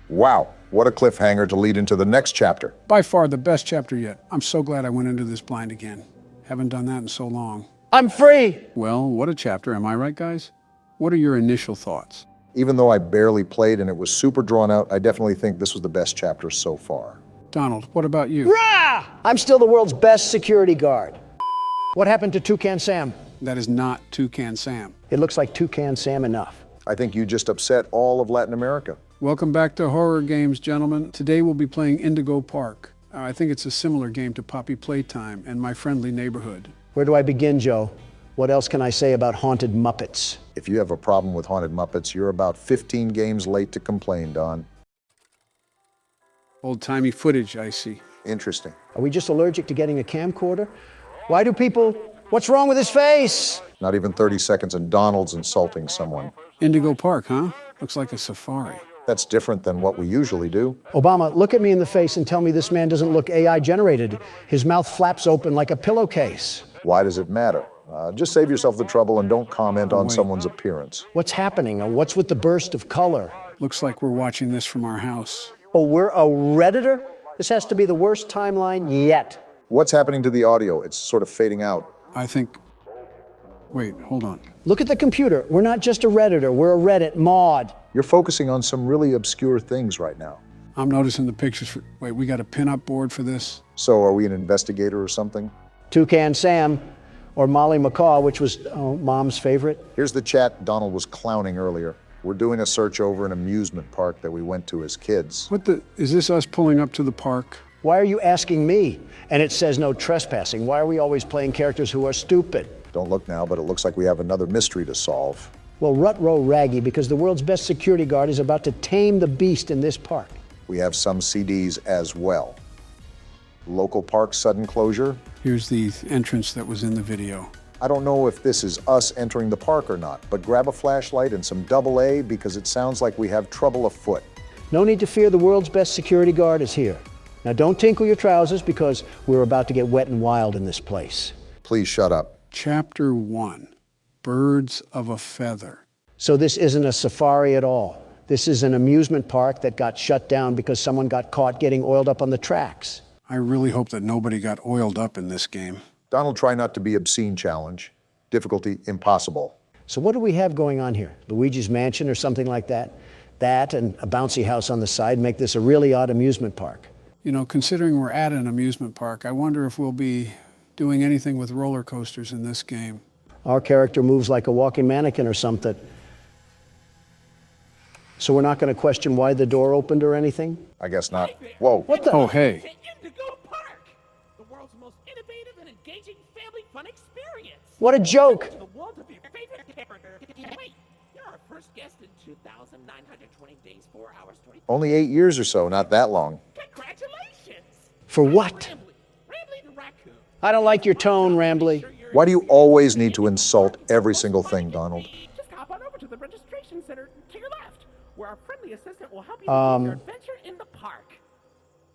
Wow, what a cliffhanger to lead into the next chapter. By far the best chapter yet. I'm so glad I went into this blind again. Haven't done that in so long. I'm free! Well, what a chapter, am I right, guys? What are your initial thoughts? Even though I barely played and it was super drawn out, I definitely think this was the best chapter so far. Donald, what about you? Rah! I'm still the world's best security guard. What happened to Toucan Sam? That is not Toucan Sam. It looks like Toucan Sam enough. I think you just upset all of Latin America. Welcome back to Horror Games, gentlemen. Today we'll be playing Indigo Park. I think it's a similar game to Poppy Playtime and My Friendly Neighborhood. Where do I begin, Joe? What else can I say about haunted Muppets? If you have a problem with Haunted Muppets, you're about 15 games late to complain, Don. Old-timey footage, I see. Interesting. Are we just allergic to getting a camcorder? Why do people... What's wrong with his face? Not even 30 seconds and Donald's insulting someone. Indigo Park, huh? Looks like a safari. That's different than what we usually do. Obama, look at me in the face and tell me this man doesn't look AI generated. His mouth flaps open like a pillowcase. Why does it matter? Just save yourself the trouble and don't comment on someone's appearance. What's happening? What's with the burst of color? Looks like we're watching this from our house. Oh, we're a Redditor? This has to be the worst timeline yet. What's happening to the audio? It's sort of fading out. I think... Wait, hold on. Look at the computer. We're not just a Redditor, we're a Reddit mod. You're focusing on some really obscure things right now. I'm noticing the pictures for... Wait, we got a pin-up board for this? So are we an investigator or something? Toucan Sam, or Molly McCaw, which was Mom's favorite. Here's the chat Donald was clowning earlier. We're doing a search over an amusement park that we went to as kids. What the... Is this us pulling up to the park? Why are you asking me? And it says no trespassing. Why are we always playing characters who are stupid? Don't look now, but it looks like we have another mystery to solve. Well, rut-row raggy, because the world's best security guard is about to tame the beast in this park. We have some CDs as well. Local park sudden closure. Here's the entrance that was in the video. I don't know if this is us entering the park or not, but grab a flashlight and some AA because it sounds like we have trouble afoot. No need to fear, the world's best security guard is here. Now don't tinkle your trousers because we're about to get wet and wild in this place. Please shut up. Chapter 1, Birds of a Feather. So this isn't a safari at all. This is an amusement park that got shut down because someone got caught getting oiled up on the tracks. I really hope that nobody got oiled up in this game. Donald, try not to be obscene challenge. Difficulty impossible. So what do we have going on here? Luigi's Mansion or something like that? That and a bouncy house on the side make this a really odd amusement park. You know, considering we're at an amusement park, I wonder if we'll be doing anything with roller coasters in this game. Our character moves like a walking mannequin or something. So we're not going to question why the door opened or anything? I guess not. Whoa. What the? Oh, hey. The world's most innovative and engaging family fun experience. What a joke. The world of your favorite character. Wait, you're our first guest in 2,920 days, 4 hours, 20. Only 8 years or so, not that long. Congratulations. For what? Rambly the raccoon. I don't like your tone, Rambly. Why do you always need to insult every single thing, Donald? Just hop on over to the registration center to your left, where our friendly assistant will help you begin your adventure in the park.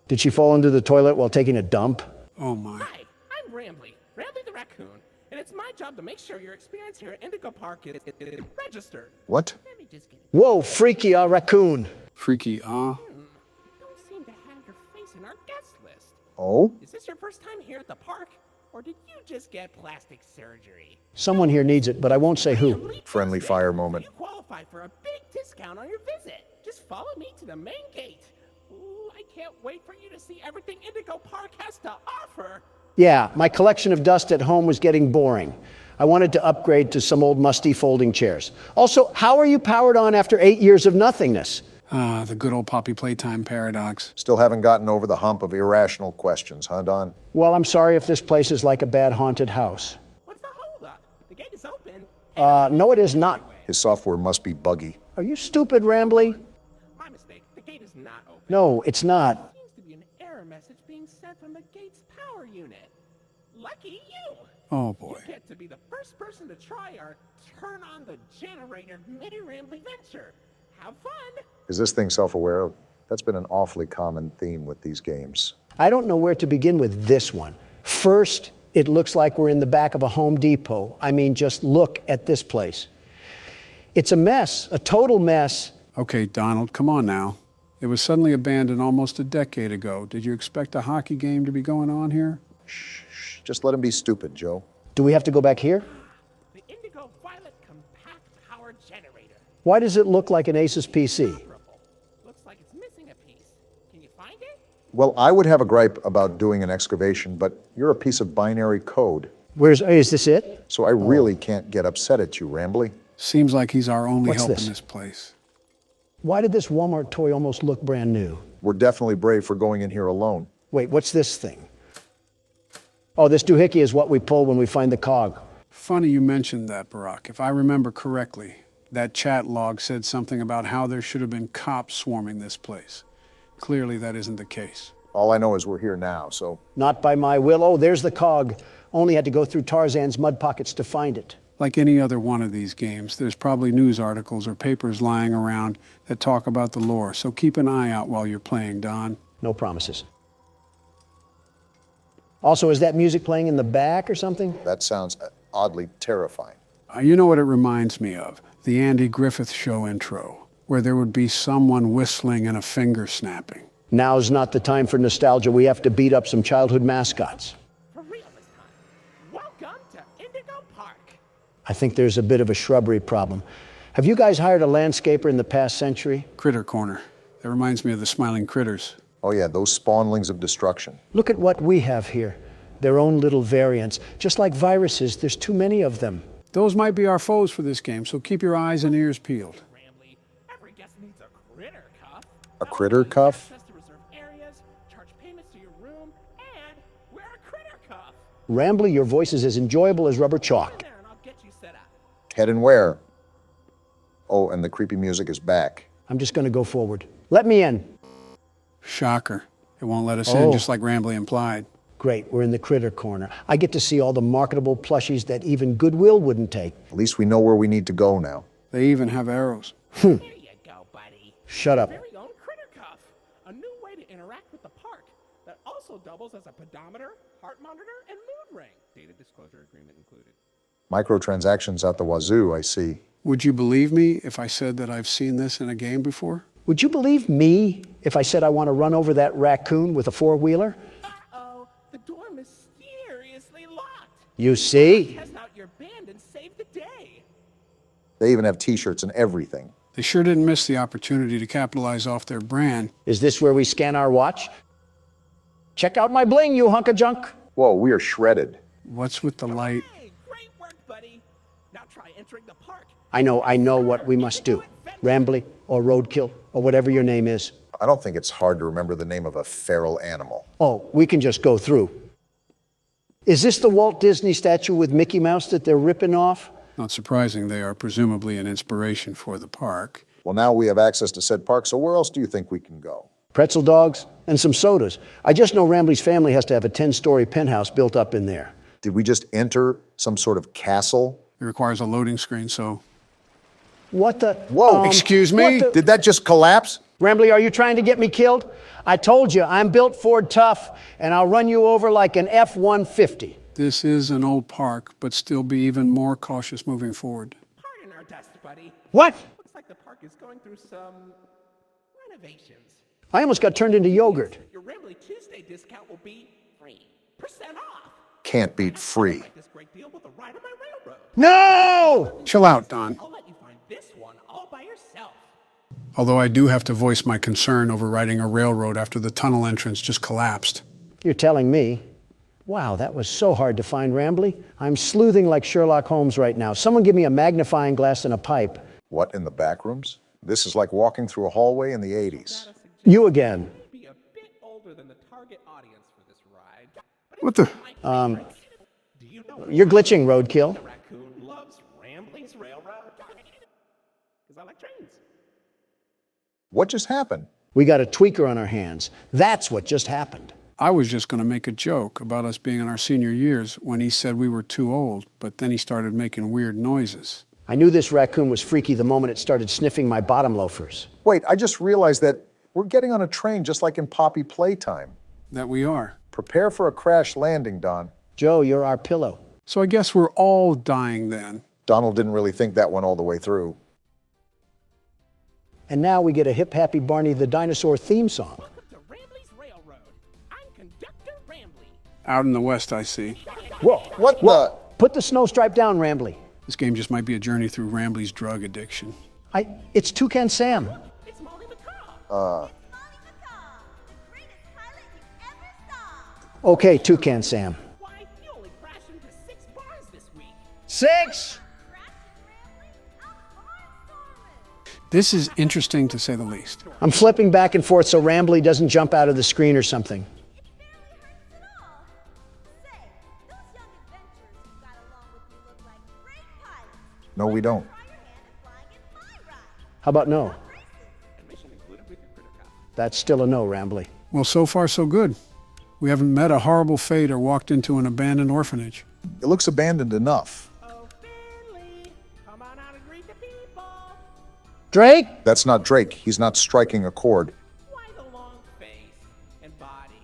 Did she fall into the toilet while taking a dump? Oh my. Hi, I'm Rambly the raccoon, and it's my job to make sure your experience here at Indigo Park is registered. What? Whoa, freaky raccoon. Freaky, You don't seem to have your face in our guest list. Oh? Is this your first time here at the park, or did you just get plastic surgery? Someone here needs it, but I won't say who. Friendly fire moment. You qualify for a big discount on your visit. Just follow me to the main gate. Ooh, I can't wait for you to see everything Indigo Park has to offer. Yeah, my collection of dust at home was getting boring. I wanted to upgrade to some old musty folding chairs. Also, how are you powered on after 8 years of nothingness? The good old Poppy Playtime paradox. Still haven't gotten over the hump of irrational questions, huh, Don? Well, I'm sorry if this place is like a bad haunted house. What's the holdup? The gate is open. No, it is not. His software must be buggy. Are you stupid, Rambly? My mistake. The gate is not open. No, it's not. There seems to be an error message being sent from the gate's power unit. Lucky you. Oh boy. You get to be the first person to try our turn on the generator mini Rambly venture. Have fun. Is this thing self-aware? That's been an awfully common theme with these games. I don't know where to begin with this one. First, it looks like we're in the back of a Home Depot. I mean, just look at this place. It's a mess, a total mess. Okay, Donald, come on now. It was suddenly abandoned almost a decade ago. Did you expect a hockey game to be going on here? Shh, just let him be stupid, Joe. Do we have to go back here? The Indigo Violet Compact Power Generator. Why does it look like an Asus PC? Looks like it's missing a piece. Can you find it? Well, I would have a gripe about doing an excavation, but you're a piece of binary code. Is this it? So I really can't get upset at you, Rambly. Seems like he's our only What's help this? in this place. Why did this Walmart toy almost look brand new? We're definitely brave for going in here alone. Wait, what's this thing? Oh, this doohickey is what we pull when we find the cog. Funny you mentioned that, Barack. If I remember correctly, that chat log said something about how there should have been cops swarming this place. Clearly that isn't the case. All I know is we're here now, so... Not by my will. Oh, there's the cog. Only had to go through Tarzan's mud pockets to find it. Like any other one of these games, there's probably news articles or papers lying around that talk about the lore, so keep an eye out while you're playing, Don. No promises. Also, is that music playing in the back or something? That sounds oddly terrifying. You know what it reminds me of? The Andy Griffith Show intro, where there would be someone whistling and a finger snapping. Now's not the time for nostalgia. We have to beat up some childhood mascots. For real this time. Welcome to Indigo Park. I think there's a bit of a shrubbery problem. Have you guys hired a landscaper in the past century? Critter Corner. That reminds me of the smiling critters. Oh yeah, those spawnlings of destruction. Look at what we have here. Their own little variants. Just like viruses, there's too many of them. Those might be our foes for this game, so keep your eyes and ears peeled. Every guest needs a critter cuff. A critter cuff? Access to reserved areas, charge payments to your room, and wear a critter cuff. Rambly, your voice is as enjoyable as rubber chalk. There, and I'll get you set up. Heading where? Oh, and the creepy music is back. I'm just going to go forward. Let me in. Shocker. It won't let us in, just like Rambly implied. Great, we're in the critter corner. I get to see all the marketable plushies that even Goodwill wouldn't take. At least we know where we need to go now. They even have arrows. There you go, buddy. Shut up. Very own critter cuff. A new way to interact with the park that also doubles as a pedometer, heart monitor, and mood ring. Data disclosure agreement included. Microtransactions out the wazoo, I see. Would you believe me if I said that I've seen this in a game before? Would you believe me if I said I want to run over that raccoon with a four-wheeler? Uh-oh, the door mysteriously locked. You see? Test out your band and save the day. They even have t-shirts and everything. They sure didn't miss the opportunity to capitalize off their brand. Is this where we scan our watch? Check out my bling, you hunk of junk. Whoa, we are shredded. What's with the light? Hey, great work, buddy. Now try entering the park. I know what we must do. Rambly or Roadkill or whatever your name is. I don't think it's hard to remember the name of a feral animal. Oh, we can just go through. Is this the Walt Disney statue with Mickey Mouse that they're ripping off? Not surprising, they are presumably an inspiration for the park. Well, now we have access to said park, so where else do you think we can go? Pretzel dogs and some sodas. I just know Rambly's family has to have a 10-story penthouse built up in there. Did we just enter some sort of castle? It requires a loading screen, so... What the? Whoa! Excuse me? Did that just collapse? Rambly, are you trying to get me killed? I told you, I'm built Ford tough, and I'll run you over like an F-150. This is an old park, but still be even more cautious moving forward. Pardon our dust, buddy. What? Looks like the park is going through some renovations. I almost got turned into yogurt. Your Rambly Tuesday discount will be 3% off. Can't beat free. This great deal with a ride on my railroad. No! Chill out, Don. I'll let you find this one all by yourself. Although I do have to voice my concern over riding a railroad after the tunnel entrance just collapsed. You're telling me? Wow, that was so hard to find, Rambly. I'm sleuthing like Sherlock Holmes right now. Someone give me a magnifying glass and a pipe. What, in the back rooms? This is like walking through a hallway in the 80s. You again. Be a bit older than the target audience for this ride. What the? Do you know You're glitching, Roadkill. the raccoon loves Rambly's railroad? Because I like trains. What just happened? We got a tweaker on our hands. That's what just happened. I was just going to make a joke about us being in our senior years when he said we were too old, but then he started making weird noises. I knew this raccoon was freaky the moment it started sniffing my bottom loafers. Wait, I just realized that we're getting on a train just like in Poppy Playtime. That we are. Prepare for a crash landing, Don. Joe, you're our pillow. So I guess we're all dying then. Donald didn't really think that one all the way through. And now we get a Hip Happy Barney the Dinosaur theme song. Welcome to Rambly's Railroad. I'm Conductor Rambly. Out in the west, I see. Whoa, What the? Put the snow stripe down, Rambly. This game just might be a journey through Rambly's drug addiction. It's Toucan Sam. It's Molly McCaw. Okay, Toucan Sam. Why, you only crashed into 6 bars this week. 6? This is interesting to say the least. I'm flipping back and forth so Rambly doesn't jump out of the screen or something. No, we don't. How about no? Admission included with your critter cuff. That's still a no, Rambly. Well, so far so good. We haven't met a horrible fate or walked into an abandoned orphanage. It looks abandoned enough. Oh, Finley, come on out and greet the people. Drake? That's not Drake. He's not striking a chord. Why the long face and body?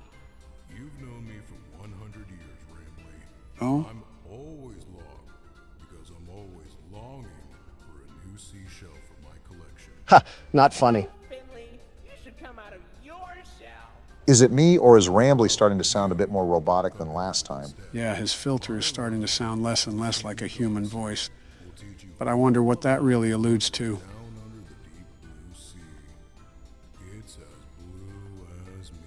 You've known me for 100 years, Rambly. Oh? I'm always long because I'm always longing for a new seashell for my collection. Ha, not funny. Finley, you should come out of your shell. Is it me, or is Rambly starting to sound a bit more robotic than last time? Yeah, his filter is starting to sound less and less like a human voice. but I wonder what that really alludes to. It's as blue as me.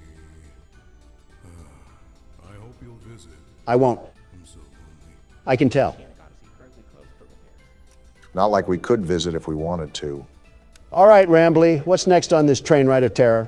I hope you'll visit. I won't. I'm so lonely. I can tell. Not like we could visit if we wanted to. All right, Rambly, what's next on this train ride of terror?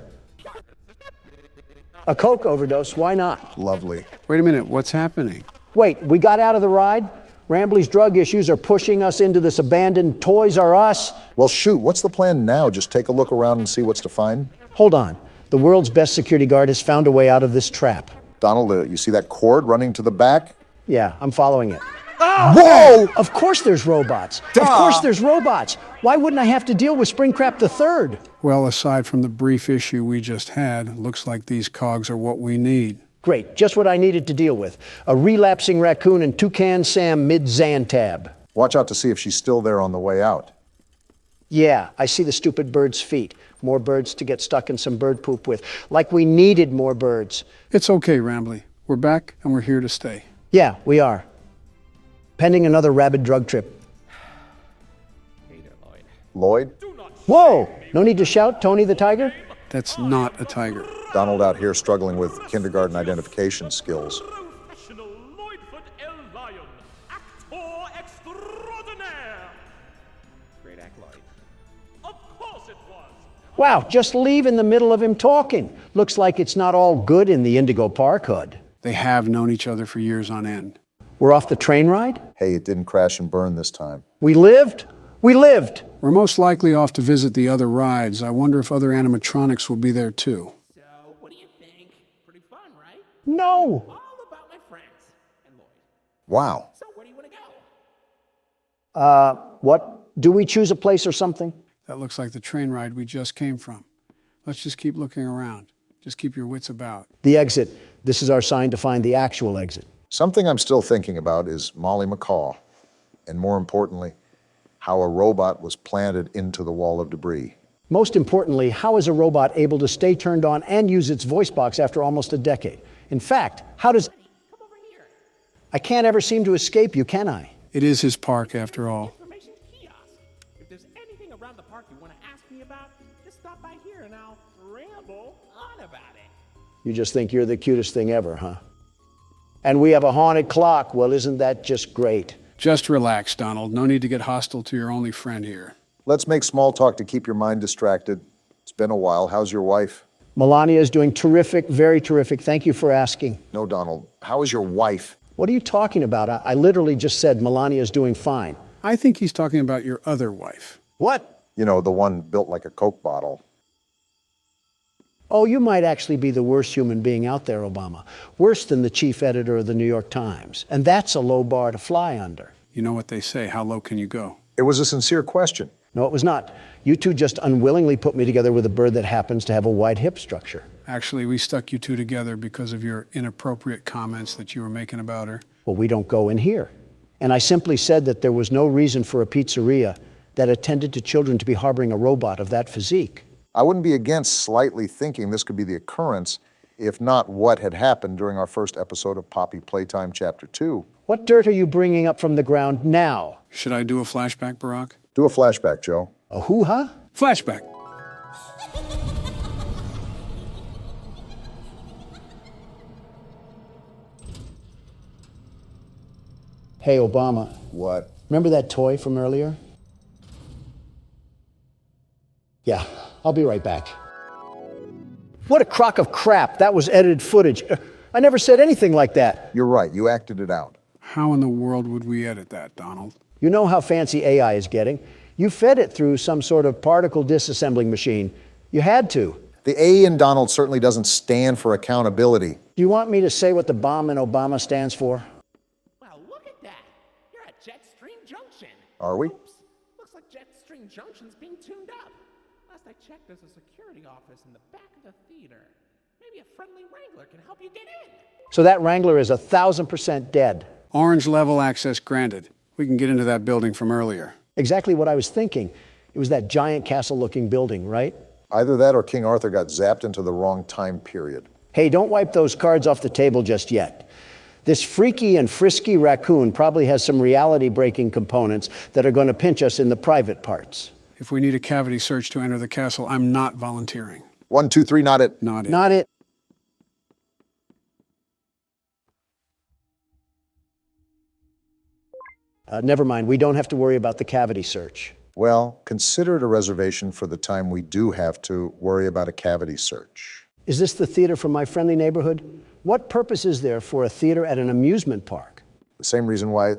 A coke overdose, why not? Lovely. Wait a minute, what's happening? Wait, we got out of the ride? Rambly's drug issues are pushing us into this abandoned Toys R Us? Well, shoot, what's the plan now? Just take a look around and see what's to find? Hold on. The world's best security guard has found a way out of this trap. Donald, you see that cord running to the back? Yeah, I'm following it. Whoa! Of course there's robots. Of course there's robots. Why wouldn't I have to deal with Springtrap III? Well, aside from the brief issue we just had, looks like these cogs are what we need. Great, just what I needed to deal with. A relapsing raccoon and Toucan Sam mid-Xantab. Watch out to see if she's still there on the way out. Yeah, I see the stupid bird's feet. More birds to get stuck in some bird poop with. Like we needed more birds. It's okay, Rambly. We're back and we're here to stay. Yeah, we are. Pending another rabid drug trip. Lloyd? Whoa! No need to shout, Tony the Tiger? That's not a tiger. Donald out here struggling with kindergarten identification skills. Wow, just leave in the middle of him talking. Looks like it's not all good in the Indigo Park hood. They have known each other for years on end. We're off the train ride? Hey, it didn't crash and burn this time. We lived? We lived! We're most likely off to visit the other rides. I wonder if other animatronics will be there too. So, what do you think? Pretty fun, right? No! All about my friends and Lloyd. Wow. So, where do you want to go? What? Do we choose a place or something? That looks like the train ride we just came from. Let's just keep looking around. Just keep your wits about. The exit. This is our sign to find the actual exit. Something I'm still thinking about is Molly McCaw, and more importantly, how a robot was planted into the wall of debris. Most importantly, how is a robot able to stay turned on and use its voice box after almost a decade? In fact, how does... I can't ever seem to escape you, can I? It is his park after all. Information kiosk. If there's anything around the park you want to ask me about, just stop by here and I'll ramble on about it. You just think you're the cutest thing ever, huh? And we have a haunted clock. Well, isn't that just great? Just relax, Donald. No need to get hostile to your only friend here. Let's make small talk to keep your mind distracted. It's been a while. How's your wife? Melania is doing terrific, very terrific. Thank you for asking. No, Donald. How is your wife? What are you talking about? I literally just said Melania is doing fine. I think he's talking about your other wife. What? You know, the one built like a Coke bottle. Oh, you might actually be the worst human being out there, Obama. Worse than the chief editor of the New York Times. And that's a low bar to fly under. You know what they say, how low can you go? It was a sincere question. No, it was not. You two just unwillingly put me together with a bird that happens to have a wide hip structure. Actually, we stuck you two together because of your inappropriate comments that you were making about her. Well, we don't go in here. And I simply said that there was no reason for a pizzeria that attended to children to be harboring a robot of that physique. I wouldn't be against slightly thinking this could be the occurrence, if not what had happened during our first episode of Poppy Playtime Chapter 2. What dirt are you bringing up from the ground now? Should I do a flashback, Barack? Do a flashback, Joe. A hoo-ha? Flashback. Hey, Obama. What? Remember that toy from earlier? Yeah, I'll be right back. What a crock of crap. That was edited footage. I never said anything like that. You're right. You acted it out. How in the world would we edit that, Donald? You know how fancy AI is getting. You fed it through some sort of particle disassembling machine. You had to. The A in Donald certainly doesn't stand for accountability. Do you want me to say what the bomb in Obama stands for? Well, look at that. You're at Jetstream Junction. Are we? Oops. Looks like Jetstream Junction's being tuned up. Last I checked, there's a security office in the back of the theater. Maybe a friendly wrangler can help you get in. So that wrangler is 1,000% dead. Orange level access granted. We can get into that building from earlier. Exactly what I was thinking. It was that giant castle-looking building, right? Either that or King Arthur got zapped into the wrong time period. Hey, don't wipe those cards off the table just yet. This freaky and frisky raccoon probably has some reality-breaking components that are going to pinch us in the private parts. If we need a cavity search to enter the castle, I'm not volunteering. 1, 2, 3, not it. Not it. Not it. Never mind, we don't have to worry about the cavity search. Well, consider it a reservation for the time we do have to worry about a cavity search. Is this the theater from my friendly neighborhood? What purpose is there for a theater at an amusement park? The same reason why,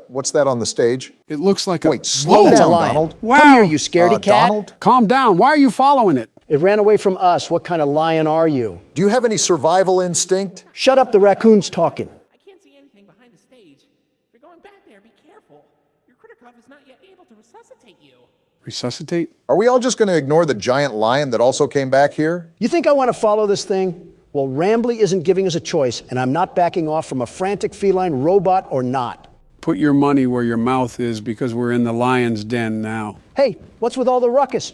what's that on the stage? It looks like Wait, slow down, Donald. Wow. Come here, you scaredy cat. Donald? Calm down. Why are you following it? It ran away from us. What kind of lion are you? Do you have any survival instinct? Shut up, the raccoon's talking. I can't see anything behind the stage. If you're going back there, be careful. Your Kritikov is not yet able to resuscitate you. Resuscitate? Are we all just going to ignore the giant lion that also came back here? You think I want to follow this thing? Well, Rambly isn't giving us a choice, and I'm not backing off from a frantic feline robot or not. Put your money where your mouth is, because we're in the lion's den now. Hey, what's with all the ruckus?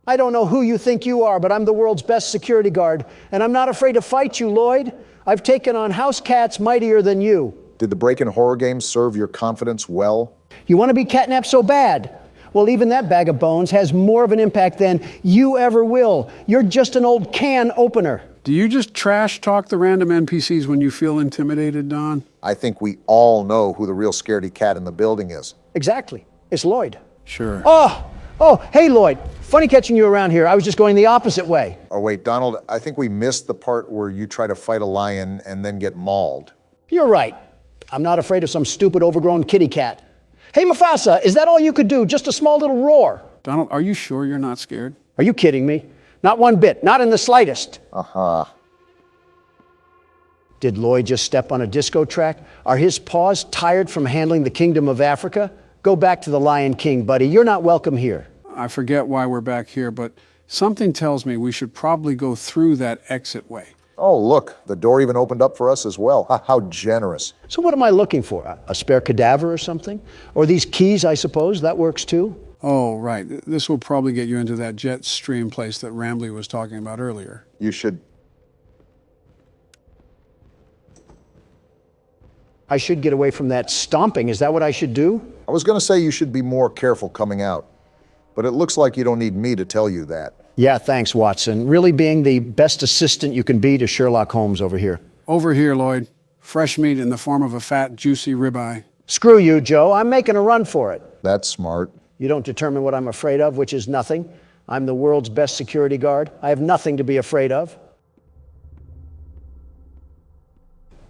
I don't know who you think you are, but I'm the world's best security guard, and I'm not afraid to fight you, Lloyd. I've taken on house cats mightier than you. Did the break-in horror game serve your confidence well? You want to be catnapped so bad? Well, even that bag of bones has more of an impact than you ever will. You're just an old can opener. Do you just trash talk the random NPCs when you feel intimidated, Don? I think we all know who the real scaredy cat in the building is. Exactly. It's Lloyd. Sure. Oh, hey, Lloyd. Funny catching you around here. I was just going the opposite way. Oh, wait, Donald, I think we missed the part where you try to fight a lion and then get mauled. You're right. I'm not afraid of some stupid overgrown kitty cat. Hey, Mufasa, is that all you could do? Just a small little roar? Donald, are you sure you're not scared? Are you kidding me? Not one bit. Not in the slightest. Uh-huh. Did Lloyd just step on a disco track? Are his paws tired from handling the kingdom of Africa? Go back to the Lion King, buddy. You're not welcome here. I forget why we're back here, but something tells me we should probably go through that exit way. Oh, look, the door even opened up for us as well. How generous. So what am I looking for? A spare cadaver or something? Or these keys, I suppose? That works too? Oh, right. This will probably get you into that jet stream place that Rambly was talking about earlier. You should... I should get away from that stomping. Is that what I should do? I was going to say you should be more careful coming out, but it looks like you don't need me to tell you that. Yeah, thanks, Watson. Really being the best assistant you can be to Sherlock Holmes over here. Over here, Lloyd. Fresh meat in the form of a fat, juicy ribeye. Screw you, Joe. I'm making a run for it. That's smart. You don't determine what I'm afraid of, which is nothing. I'm the world's best security guard. I have nothing to be afraid of.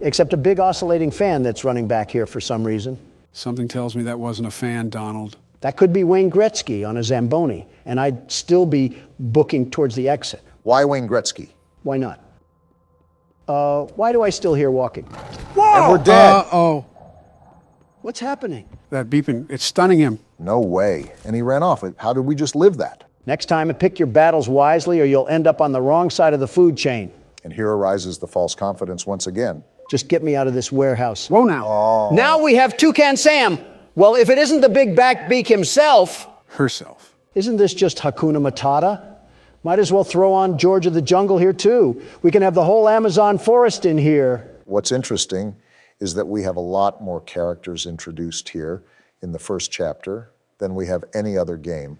Except a big oscillating fan that's running back here for some reason. Something tells me that wasn't a fan, Donald. That could be Wayne Gretzky on a Zamboni, and I'd still be booking towards the exit. Why Wayne Gretzky? Why not? Why do I still hear walking? Whoa! And we're dead. Uh-oh. What's happening? That beeping, it's stunning him. No way. And he ran off. How did we just live that? Next time, pick your battles wisely or you'll end up on the wrong side of the food chain. And here arises the false confidence once again. Just get me out of this warehouse. Whoa now. Oh. Now we have Toucan Sam. Well, if it isn't the big backbeak himself. Herself. Isn't this just Hakuna Matata? Might as well throw on George of the Jungle here too. We can have the whole Amazon forest in here. What's interesting is that we have a lot more characters introduced here in the first chapter than we have any other game.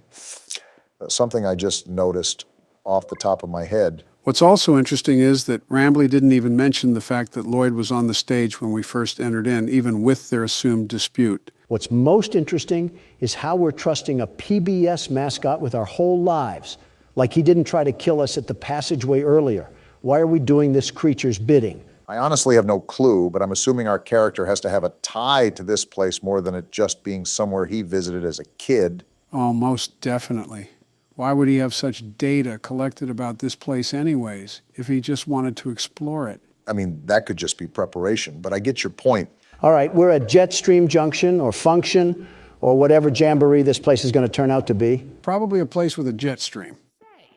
Something I just noticed off the top of my head. What's also interesting is that Rambly didn't even mention the fact that Lloyd was on the stage when we first entered in, even with their assumed dispute. What's most interesting is how we're trusting a PBS mascot with our whole lives, like he didn't try to kill us at the passageway earlier. Why are we doing this creature's bidding? I honestly have no clue, but I'm assuming our character has to have a tie to this place more than it just being somewhere he visited as a kid. Oh, most definitely. Why would he have such data collected about this place anyways, if he just wanted to explore it? I mean, that could just be preparation, but I get your point. All right, we're at Jetstream Junction or Function or whatever jamboree this place is going to turn out to be. Probably a place with a jet stream. Say,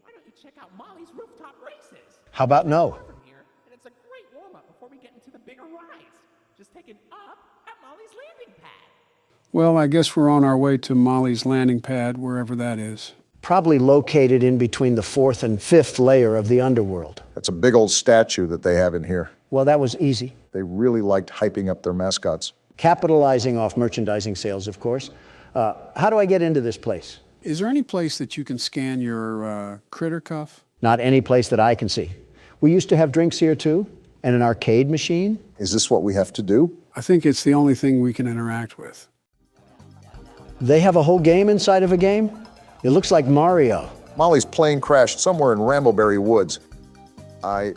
why don't you check out Molly's rooftop races? How about no? From here, and it's a great warm-up before we get into the bigger rides. Just take it up at Molly's landing pad. Well, I guess we're on our way to Molly's landing pad, wherever that is. Probably located in between the 4th and 5th layer of the underworld. That's a big old statue that they have in here. Well, that was easy. They really liked hyping up their mascots. Capitalizing off merchandising sales, of course. How do I get into this place? Is there any place that you can scan your critter cuff? Not any place that I can see. We used to have drinks here too, and an arcade machine. Is this what we have to do? I think it's the only thing we can interact with. They have a whole game inside of a game? It looks like Mario. Molly's plane crashed somewhere in Rambleberry Woods. I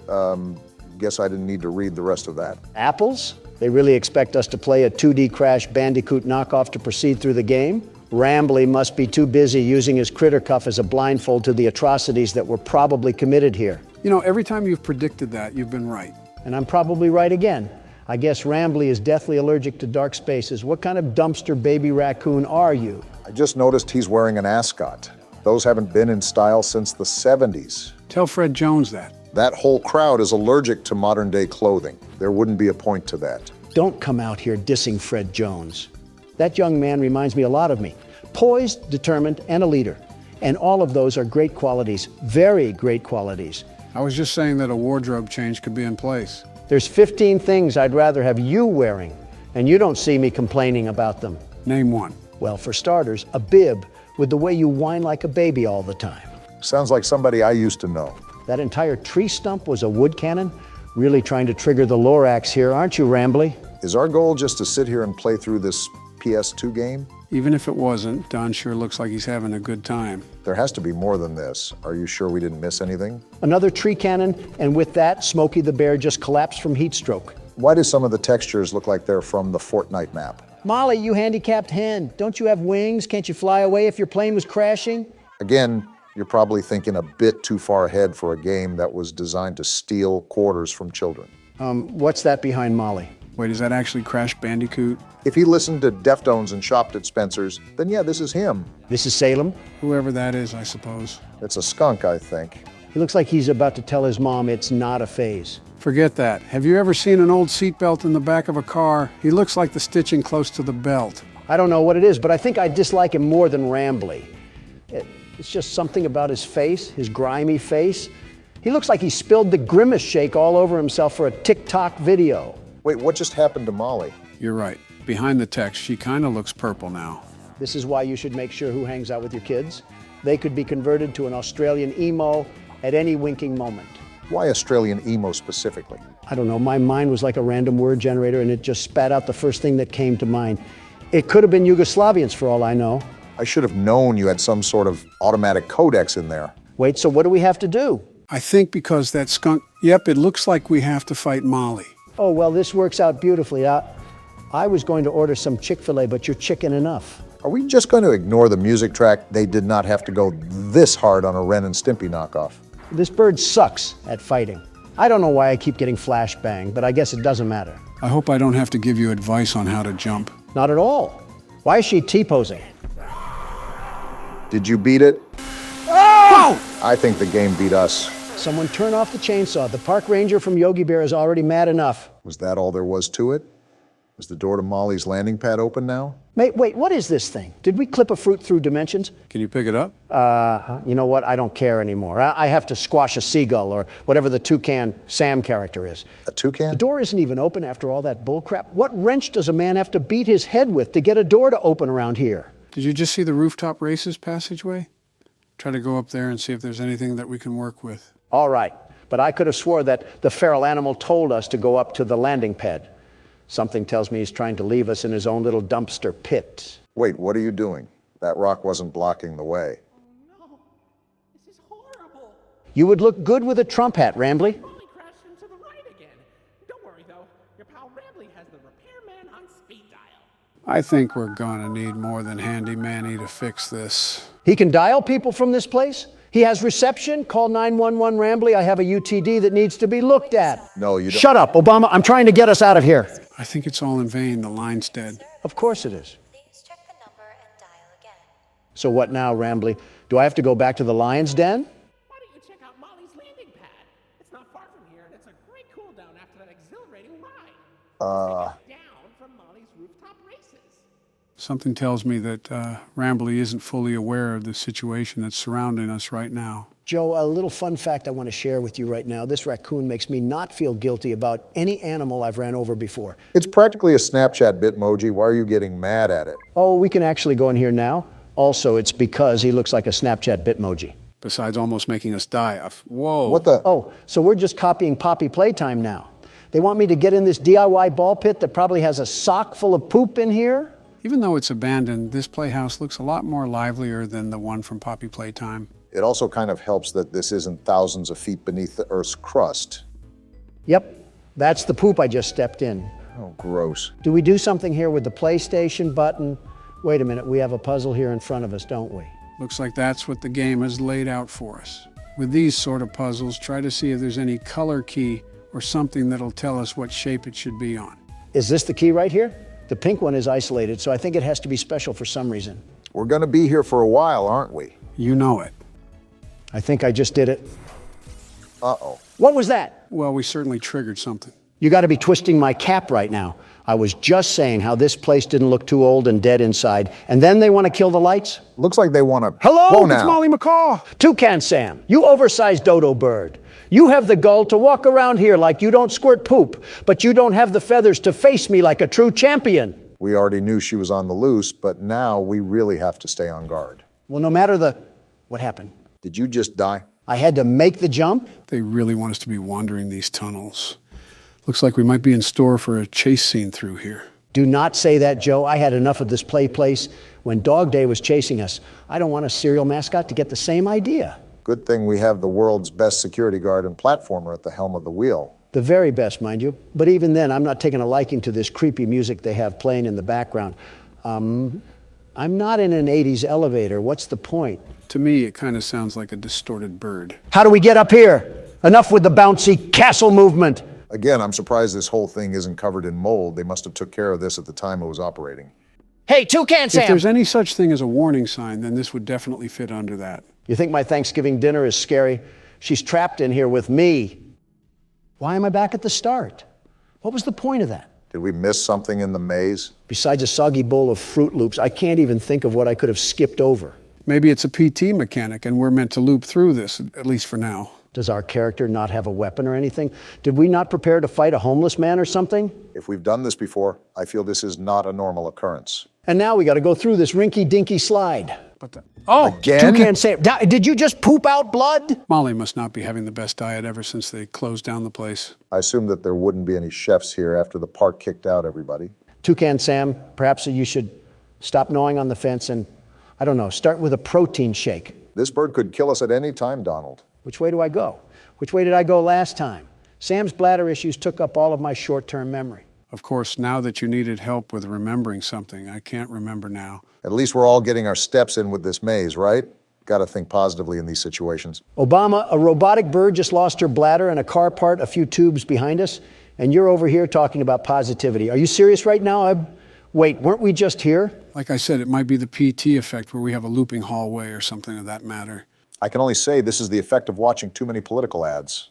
guess I didn't need to read the rest of that. Apples? They really expect us to play a 2D Crash Bandicoot knockoff to proceed through the game? Rambly must be too busy using his critter cuff as a blindfold to the atrocities that were probably committed here. You know, every time you've predicted that, you've been right. And I'm probably right again. I guess Rambly is deathly allergic to dark spaces. What kind of dumpster baby raccoon are you? I just noticed he's wearing an ascot. Those haven't been in style since the 70s. Tell Fred Jones that. That whole crowd is allergic to modern day clothing. There wouldn't be a point to that. Don't come out here dissing Fred Jones. That young man reminds me a lot of me. Poised, determined, and a leader. And all of those are great qualities, very great qualities. I was just saying that a wardrobe change could be in place. There's 15 things I'd rather have you wearing, and you don't see me complaining about them. Name one. Well, for starters, a bib with the way you whine like a baby all the time. Sounds like somebody I used to know. That entire tree stump was a wood cannon? Really trying to trigger the Lorax here, aren't you, Rambly? Is our goal just to sit here and play through this PS2 game? Even if it wasn't, Don sure looks like he's having a good time. There has to be more than this. Are you sure we didn't miss anything? Another tree cannon, and with that, Smokey the Bear just collapsed from heat stroke. Why do some of the textures look like they're from the Fortnite map? Molly, you handicapped hen. Don't you have wings? Can't you fly away if your plane was crashing? Again, you're probably thinking a bit too far ahead for a game that was designed to steal quarters from children. What's that behind Molly? Wait, is that actually Crash Bandicoot? If he listened to Deftones and shopped at Spencer's, then yeah, this is him. This is Salem? Whoever that is, I suppose. It's a skunk, I think. He looks like he's about to tell his mom it's not a phase. Forget that. Have you ever seen an old seatbelt in the back of a car? He looks like the stitching close to the belt. I don't know what it is, but I think I dislike him more than Rambly. It's just something about his face, his grimy face. He looks like he spilled the Grimace shake all over himself for a TikTok video. Wait, what just happened to Molly? You're right. Behind the text, she kind of looks purple now. This is why you should make sure who hangs out with your kids. They could be converted to an Australian emo at any winking moment. Why Australian emo specifically? I don't know. My mind was like a random word generator, and it just spat out the first thing that came to mind. It could have been Yugoslavians for all I know. I should have known you had some sort of automatic codex in there. Wait, so what do we have to do? I think because that skunk... Yep, it looks like we have to fight Molly. Oh, well, this works out beautifully. I was going to order some Chick-fil-A, but you're chicken enough. Are we just going to ignore the music track? They did not have to go this hard on a Ren and Stimpy knockoff. This bird sucks at fighting. I don't know why I keep getting flashbang, but I guess it doesn't matter. I hope I don't have to give you advice on how to jump. Not at all. Why is she T-posing? Did you beat it? Oh! I think the game beat us. Someone turn off the chainsaw. The park ranger from Yogi Bear is already mad enough. Was that all there was to it? Is the door to Molly's landing pad open now? Wait, what is this thing? Did we clip a fruit through dimensions? Can you pick it up? You know what? I don't care anymore. I have to squash a seagull or whatever the toucan Sam character is. A toucan? The door isn't even open after all that bullcrap. What wrench does a man have to beat his head with to get a door to open around here? Did you just see the rooftop races passageway? Try to go up there and see if there's anything that we can work with. All right, but I could have swore that the feral animal told us to go up to the landing pad. Something tells me he's trying to leave us in his own little dumpster pit. Wait, what are you doing? That rock wasn't blocking the way. No, this is horrible. You would look good with a Trump hat, Rambly. Molly crashed into the right again. Don't worry though, your pal Rambly has the repairman on speed dial. I think we're gonna need more than Handy Manny to fix this. He can dial people from this place? He has reception? Call 911 Rambly. I have a UTD that needs to be looked at. No, you don't. Shut up, Obama. I'm trying to get us out of here. I think it's all in vain. The line's dead. Of course it is. So what now, Rambly? Do I have to go back to the lion's den? Why don't you check out Molly's landing pad? It's not far from here, and it's a great cool down after that exhilarating ride. Down from Molly's rooftop races. Something tells me that Rambley isn't fully aware of the situation that's surrounding us right now. Joe, a little fun fact I want to share with you right now. This raccoon makes me not feel guilty about any animal I've ran over before. It's practically a Snapchat Bitmoji. Why are you getting mad at it? Oh, we can actually go in here now. Also, it's because he looks like a Snapchat Bitmoji. Besides almost making us die. Whoa. What the? Oh, so we're just copying Poppy Playtime now. They want me to get in this DIY ball pit that probably has a sock full of poop in here? Even though it's abandoned, this playhouse looks a lot more livelier than the one from Poppy Playtime. It also kind of helps that this isn't thousands of feet beneath the Earth's crust. Yep, that's the poop I just stepped in. Oh, gross. Do we do something here with the PlayStation button? Wait a minute, we have a puzzle here in front of us, don't we? Looks like that's what the game has laid out for us. With these sort of puzzles, try to see if there's any color key or something that'll tell us what shape it should be on. Is this the key right here? The pink one is isolated, so I think it has to be special for some reason. We're gonna be here for a while, aren't we? You know it. I think I just did it. Uh-oh. What was that? Well, we certainly triggered something. You gotta be twisting my cap right now. I was just saying how this place didn't look too old and dead inside, and then they want to kill the lights? Looks like they want to... Hello, it's Molly McCaw. Toucan Sam, you oversized dodo bird. You have the gall to walk around here like you don't squirt poop, but you don't have the feathers to face me like a true champion. We already knew she was on the loose, but now we really have to stay on guard. Well, no matter the... What happened? Did you just die? I had to make the jump? They really want us to be wandering these tunnels. Looks like we might be in store for a chase scene through here. Do not say that, Joe. I had enough of this place when Dog Day was chasing us. I don't want a serial mascot to get the same idea. Good thing we have the world's best security guard and platformer at the helm of the wheel. The very best, mind you. But even then, I'm not taking a liking to this creepy music they have playing in the background. I'm not in an 80s elevator. What's the point? To me, it kind of sounds like a distorted bird. How do we get up here? Enough with the bouncy castle movement. Again, I'm surprised this whole thing isn't covered in mold. They must have took care of this at the time it was operating. Hey, Toucan Sam! If there's any such thing as a warning sign, then this would definitely fit under that. You think my Thanksgiving dinner is scary? She's trapped in here with me. Why am I back at the start? What was the point of that? Did we miss something in the maze? Besides a soggy bowl of Fruit Loops, I can't even think of what I could have skipped over. Maybe it's a PT mechanic and we're meant to loop through this, at least for now. Does our character not have a weapon or anything? Did we not prepare to fight a homeless man or something? If we've done this before, I feel this is not a normal occurrence. And now we got to go through this rinky-dinky slide. Again? Toucan Sam, did you just poop out blood? Molly must not be having the best diet ever since they closed down the place. I assume that there wouldn't be any chefs here after the park kicked out everybody. Toucan Sam, perhaps you should stop gnawing on the fence and, I don't know, start with a protein shake. This bird could kill us at any time, Donald. Which way do I go? Which way did I go last time? Sam's bladder issues took up all of my short-term memory. Of course, now that you needed help with remembering something, I can't remember now. At least we're all getting our steps in with this maze, right? Got to think positively in these situations. Obama, a robotic bird just lost her bladder and a car part a few tubes behind us, and you're over here talking about positivity. Are you serious right now? Wait, weren't we just here? Like I said, it might be the PT effect where we have a looping hallway or something of that matter. I can only say this is the effect of watching too many political ads.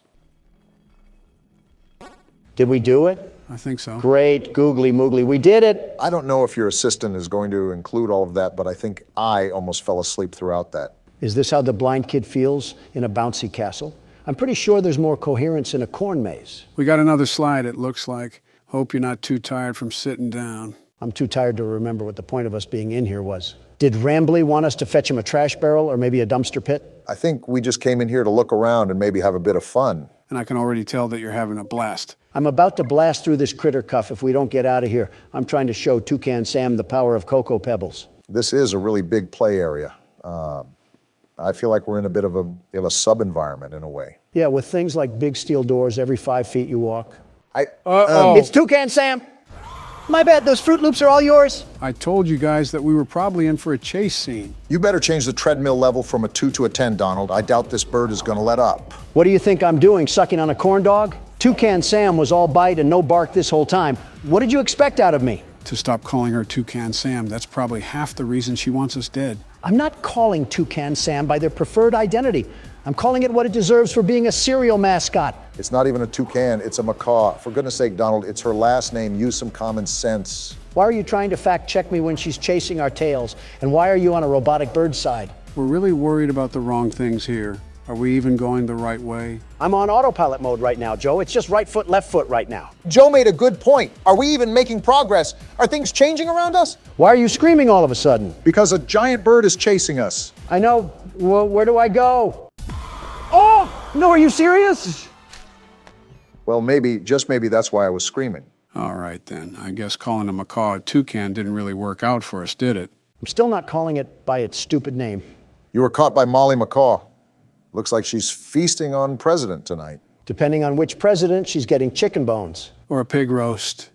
Did we do it? I think so. Great, googly moogly, we did it. I don't know if your assistant is going to include all of that, but I think I almost fell asleep throughout that. Is this how the blind kid feels in a bouncy castle? I'm pretty sure there's more coherence in a corn maze. We got another slide, it looks like. Hope you're not too tired from sitting down. I'm too tired to remember what the point of us being in here was. Did Rambley want us to fetch him a trash barrel or maybe a dumpster pit? I think we just came in here to look around and maybe have a bit of fun. And I can already tell that you're having a blast. I'm about to blast through this critter cuff if we don't get out of here. I'm trying to show Toucan Sam the power of Cocoa Pebbles. This is a really big play area. I feel like we're in a bit of a sub-environment in a way. Yeah, with things like big steel doors every 5 feet you walk. Uh-oh. It's Toucan Sam! My bad, those Fruit Loops are all yours. I told you guys that we were probably in for a chase scene. You better change the treadmill level from a 2 to a 10, Donald. I doubt this bird is going to let up. What do you think I'm doing, sucking on a corn dog? Toucan Sam was all bite and no bark this whole time. What did you expect out of me? To stop calling her Toucan Sam. That's probably half the reason she wants us dead. I'm not calling Toucan Sam by their preferred identity. I'm calling it what it deserves for being a serial mascot. It's not even a toucan, it's a macaw. For goodness sake, Donald, it's her last name. Use some common sense. Why are you trying to fact check me when she's chasing our tails? And why are you on a robotic bird side? We're really worried about the wrong things here. Are we even going the right way? I'm on autopilot mode right now, Joe. It's just right foot, left foot right now. Joe made a good point. Are we even making progress? Are things changing around us? Why are you screaming all of a sudden? Because a giant bird is chasing us. I know. Well, where do I go? Oh, no, are you serious? Well, maybe, just maybe that's why I was screaming. All right, then. I guess calling a macaw a toucan didn't really work out for us, did it? I'm still not calling it by its stupid name. You were caught by Molly Macaw. Looks like she's feasting on President tonight. Depending on which president, she's getting chicken bones. Or a pig roast.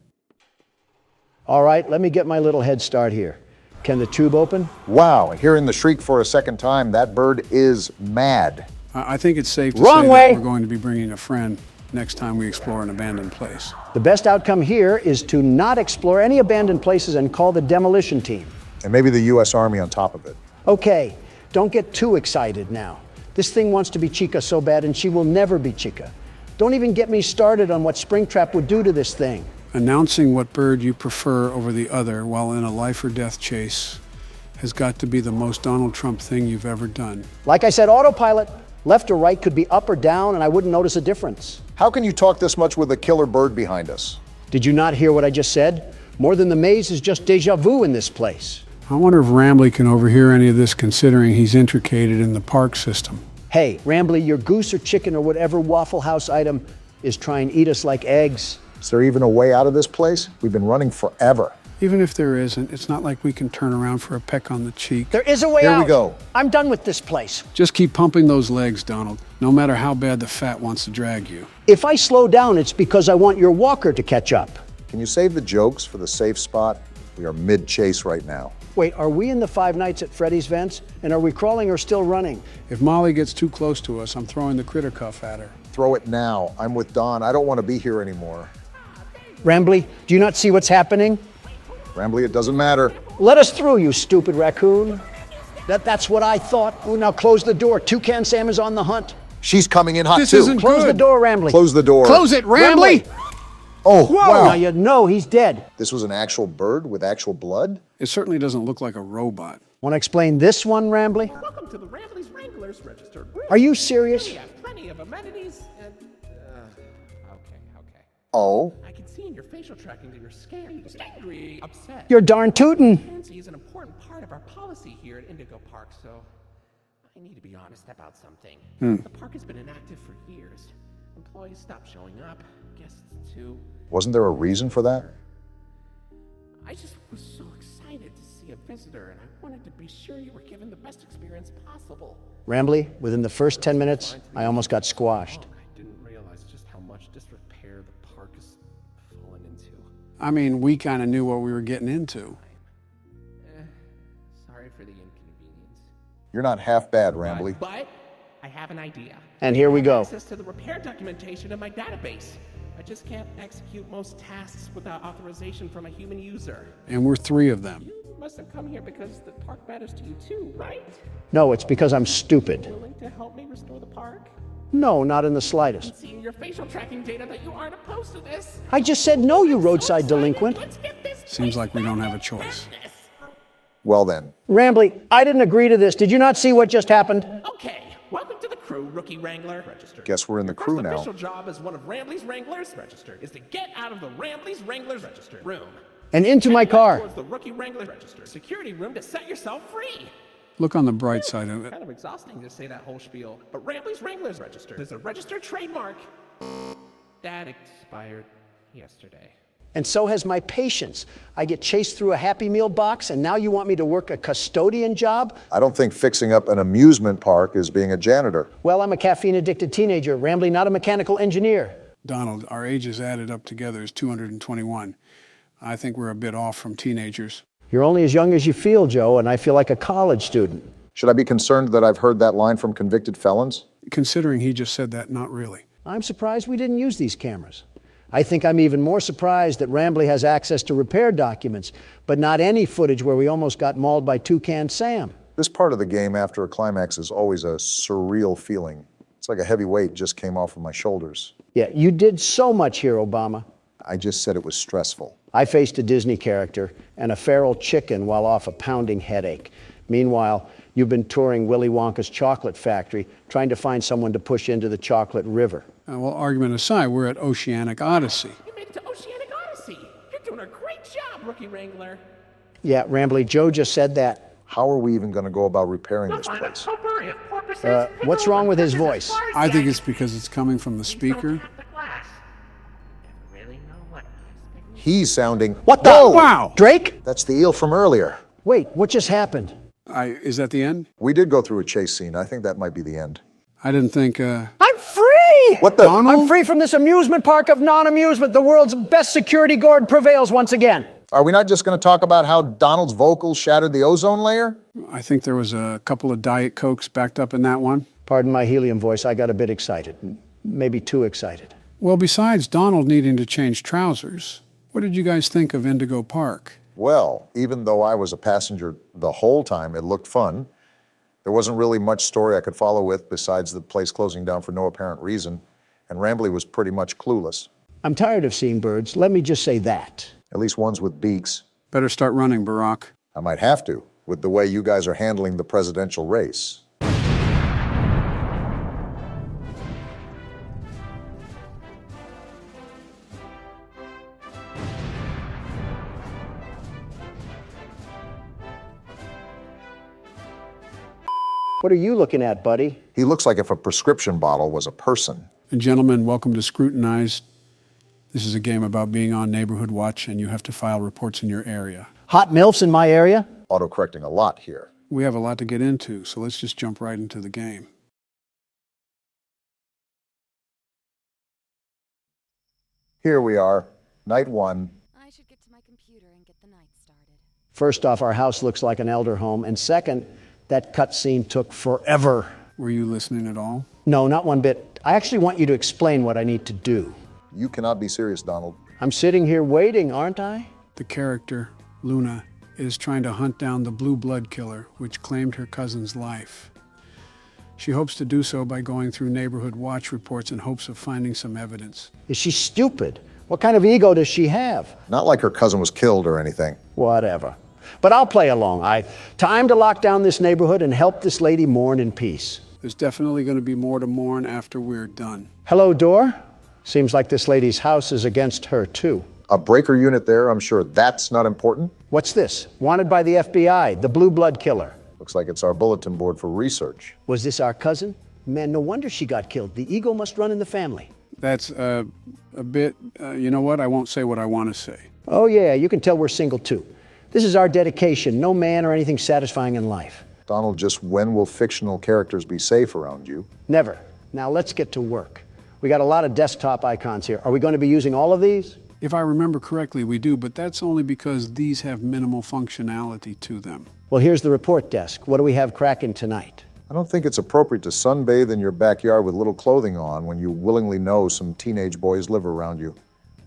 All right, let me get my little head start here. Can the tube open? Wow, hearing the shriek for a second time, that bird is mad. I think it's safe to Wrong say way. that we're going to be bringing a friend next time we explore an abandoned place. The best outcome here is to not explore any abandoned places and call the demolition team. And maybe the U.S. Army on top of it. Okay, don't get too excited now. This thing wants to be Chica so bad, and she will never be Chica. Don't even get me started on what Springtrap would do to this thing. Announcing what bird you prefer over the other while in a life or death chase has got to be the most Donald Trump thing you've ever done. Like I said, autopilot. Left or right could be up or down, and I wouldn't notice a difference. How can you talk this much with a killer bird behind us? Did you not hear what I just said? More than the maze is just deja vu in this place. I wonder if Rambley can overhear any of this, considering he's intricated in the park system. Hey, Rambley, your goose or chicken or whatever Waffle House item is trying to eat us like eggs. Is there even a way out of this place? We've been running forever. Even if there isn't, it's not like we can turn around for a peck on the cheek. There is a way out. Here we go. I'm done with this place. Just keep pumping those legs, Donald, no matter how bad the fat wants to drag you. If I slow down, it's because I want your walker to catch up. Can you save the jokes for the safe spot? We are mid-chase right now. Wait, are we in the 5 Nights at Freddy's vents? And are we crawling or still running? If Molly gets too close to us, I'm throwing the critter cuff at her. Throw it now. I'm with Don. I don't want to be here anymore. Rambley, do you not see what's happening? Rambley, it doesn't matter. Let us through, you stupid raccoon. That's what I thought. Oh, now close the door. Toucan Sam is on the hunt. She's coming in hot This too. isn't Close the door, Rambley. Close the door. Close it, Rambley! Oh, Whoa! wow. Now you know he's dead. This was an actual bird with actual blood? It certainly doesn't look like a robot. Want to explain this one, Rambley? Welcome to the Rambley's Wranglers registered room. Are you serious? We have plenty of amenities and... okay. Oh? I can see in your facial tracking that you're scared, angry, upset. You're darn tootin'. Transparency is an important part of our policy here at Indigo Park, so I need to be honest about something. The park has been inactive for years. Employees stopped showing up, guests too. Wasn't there a reason for that? I just was so excited to see a visitor, and I wanted to be sure you were given the best experience possible. Rambley, within the first 10 minutes, I almost got squashed. I didn't realize just how much disrepair the park has fallen into. I mean, we kind of knew what we were getting into. Sorry for the inconvenience. You're not half bad, Rambley. But I have an idea. And here we go. Access to the repair documentation in my database. I just can't execute most tasks without authorization from a human user. And we're 3 of them. You must have come here because the park matters to you too, right? No, it's because I'm stupid. Willing to help me restore the park? No, not in the slightest. Seeing your facial tracking data that you aren't opposed to this. I just said no, you roadside delinquent. Seems like we don't have a choice. Well then. Rambley, I didn't agree to this. Did you not see what just happened? Okay, welcome to the crew, Rookie Wrangler. Registered. Guess we're in the crew now. Your official job as one of Rambley's Wranglers, registered, is to get out of the Rambley's Wranglers registered room. And into my car. Towards the Rookie Wrangler registered security room to set yourself free. Look on the bright side of it. Kind of exhausting to say that whole spiel, but Rambley's Wranglers registered is a registered trademark. That expired yesterday. And so has my patience. I get chased through a Happy Meal box, and now you want me to work a custodian job? I don't think fixing up an amusement park is being a janitor. Well, I'm a caffeine-addicted teenager, Rambley, not a mechanical engineer. Donald, our ages added up together is 221. I think we're a bit off from teenagers. You're only as young as you feel, Joe, and I feel like a college student. Should I be concerned that I've heard that line from convicted felons? Considering he just said that, not really. I'm surprised we didn't use these cameras. I think I'm even more surprised that Rambley has access to repair documents, but not any footage where we almost got mauled by Toucan Sam. This part of the game after a climax is always a surreal feeling. It's like a heavy weight just came off of my shoulders. Yeah, you did so much here, Obama. I just said it was stressful. I faced a Disney character and a feral chicken while off a pounding headache. Meanwhile, you've been touring Willy Wonka's chocolate factory, trying to find someone to push into the chocolate river. Well, argument aside, we're at Oceanic Odyssey. You made it to Oceanic Odyssey. You're doing a great job, Rookie Wrangler. Yeah, Rambly, Joe just said that. How are we even going to go about repairing this place? What's wrong with his voice? I think it's because it's coming from the speaker. He's sounding... What the? Whoa! Wow! Drake? That's the eel from earlier. Wait, what just happened? Is that the end? We did go through a chase scene. I think that might be the end. I didn't think, I'm free! What the? I'm free from this amusement park of non-amusement. The world's best security guard prevails once again. Are we not just going to talk about how Donald's vocals shattered the ozone layer? I think there was a couple of Diet Cokes backed up in that one. Pardon my helium voice, I got a bit excited. Maybe too excited. Well, besides Donald needing to change trousers, what did you guys think of Indigo Park? Well, even though I was a passenger the whole time, it looked fun. There wasn't really much story I could follow with besides the place closing down for no apparent reason, and Rambly was pretty much clueless. I'm tired of seeing birds, let me just say that. At least ones with beaks. Better start running, Barack. I might have to, with the way you guys are handling the presidential race. What are you looking at, buddy? He looks like if a prescription bottle was a person. And gentlemen, welcome to Scrutinize. This is a game about being on Neighborhood Watch, and you have to file reports in your area. Hot MILFs in my area? Autocorrecting a lot here. We have a lot to get into, so let's just jump right into the game. Here we are, night one. I should get to my computer and get the night started. First off, our house looks like an elder home, and second, that cutscene took forever. Were you listening at all? No, not one bit. I actually want you to explain what I need to do. You cannot be serious, Donald. I'm sitting here waiting, aren't I? The character, Luna, is trying to hunt down the blue blood killer, which claimed her cousin's life. She hopes to do so by going through Neighborhood Watch reports in hopes of finding some evidence. Is she stupid? What kind of ego does she have? Not like her cousin was killed or anything. Whatever. But I'll play along. Time to lock down this neighborhood and help this lady mourn in peace. There's definitely going to be more to mourn after we're done. Hello, door? Seems like this lady's house is against her, too. A breaker unit there, I'm sure that's not important. What's this? Wanted by the FBI, the blue blood killer. Looks like it's our bulletin board for research. Was this our cousin? Man, no wonder she got killed. The ego must run in the family. That's a bit, you know what? I won't say what I want to say. Oh, yeah, you can tell we're single, too. This is our dedication. No man or anything satisfying in life. Donald, just when will fictional characters be safe around you? Never. Now let's get to work. We got a lot of desktop icons here. Are we going to be using all of these? If I remember correctly, we do, but that's only because these have minimal functionality to them. Well, here's the report desk. What do we have cracking tonight? I don't think it's appropriate to sunbathe in your backyard with little clothing on when you willingly know some teenage boys live around you.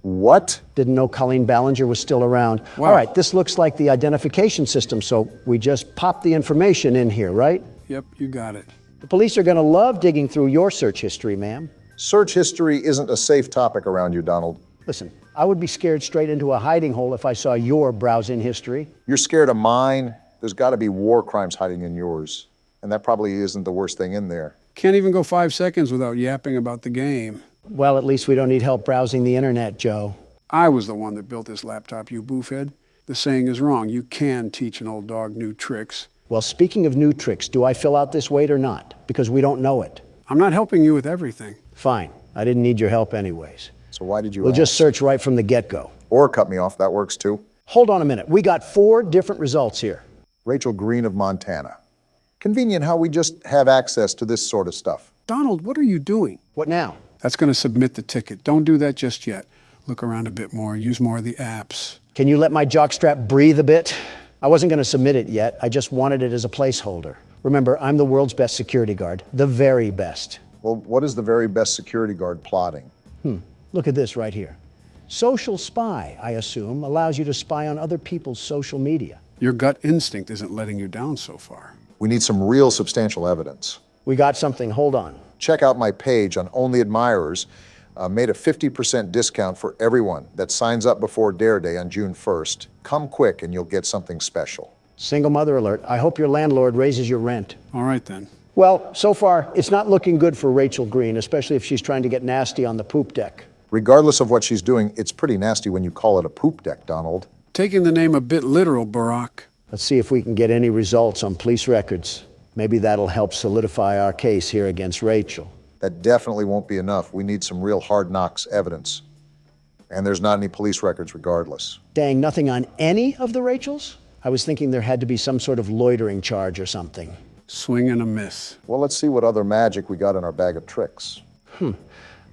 What? Didn't know Colleen Ballinger was still around. Wow. All right, this looks like the identification system, so we just pop the information in here, right? Yep, you got it. The police are going to love digging through your search history, ma'am. Search history isn't a safe topic around you, Donald. Listen, I would be scared straight into a hiding hole if I saw your browsing history. You're scared of mine? There's got to be war crimes hiding in yours. And that probably isn't the worst thing in there. Can't even go 5 seconds without yapping about the game. Well, at least we don't need help browsing the internet, Joe. I was the one that built this laptop, you boofhead. The saying is wrong. You can teach an old dog new tricks. Well, speaking of new tricks, do I fill out this weight or not? Because we don't know it. I'm not helping you with everything. Fine. I didn't need your help anyways. So why did you We'll ask? just search right from the get-go. Or cut me off, that works too. Hold on a minute. We got 4 different results here. Rachel Green of Montana. Convenient how we just have access to this sort of stuff. Donald, what are you doing? What now? That's going to submit the ticket. Don't do that just yet. Look around a bit more. Use more of the apps. Can you let my jockstrap breathe a bit? I wasn't going to submit it yet. I just wanted it as a placeholder. Remember, I'm the world's best security guard. The very best. Well, what is the very best security guard plotting? Look at this right here. Social spy, I assume, allows you to spy on other people's social media. Your gut instinct isn't letting you down so far. We need some real substantial evidence. We got something. Hold on. Check out my page on Only Admirers. Made a 50% discount for everyone that signs up before Dare Day on June 1st. Come quick and you'll get something special. Single mother alert. I hope your landlord raises your rent. All right, then. Well, so far, it's not looking good for Rachel Green, especially if she's trying to get nasty on the poop deck. Regardless of what she's doing, it's pretty nasty when you call it a poop deck, Donald. Taking the name a bit literal, Barack. Let's see if we can get any results on police records. Maybe that'll help solidify our case here against Rachel. That definitely won't be enough. We need some real hard knocks evidence. And there's not any police records regardless. Dang, nothing on any of the Rachels? I was thinking there had to be some sort of loitering charge or something. Swing and a miss. Well, let's see what other magic we got in our bag of tricks.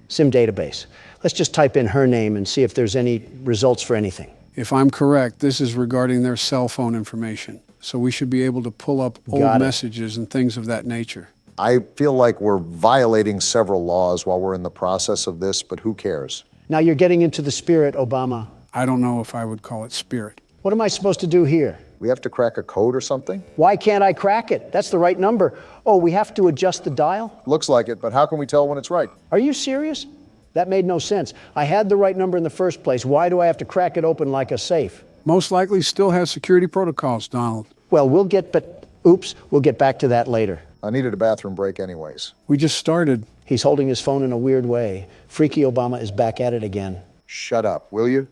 Sim database. Let's just type in her name and see if there's any results for anything. If I'm correct, this is regarding their cell phone information. So we should be able to pull up old messages and things of that nature. I feel like we're violating several laws while we're in the process of this, but who cares? Now you're getting into the spirit, Obama. I don't know if I would call it spirit. What am I supposed to do here? We have to crack a code or something? Why can't I crack it? That's the right number. Oh, we have to adjust the dial? Looks like it, but how can we tell when it's right? Are you serious? That made no sense. I had the right number in the first place. Why do I have to crack it open like a safe? Most likely still has security protocols, Donald. Well, we'll get back to that later. I needed a bathroom break anyways. We just started. He's holding his phone in a weird way. Freaky Obama is back at it again. Shut up, will you?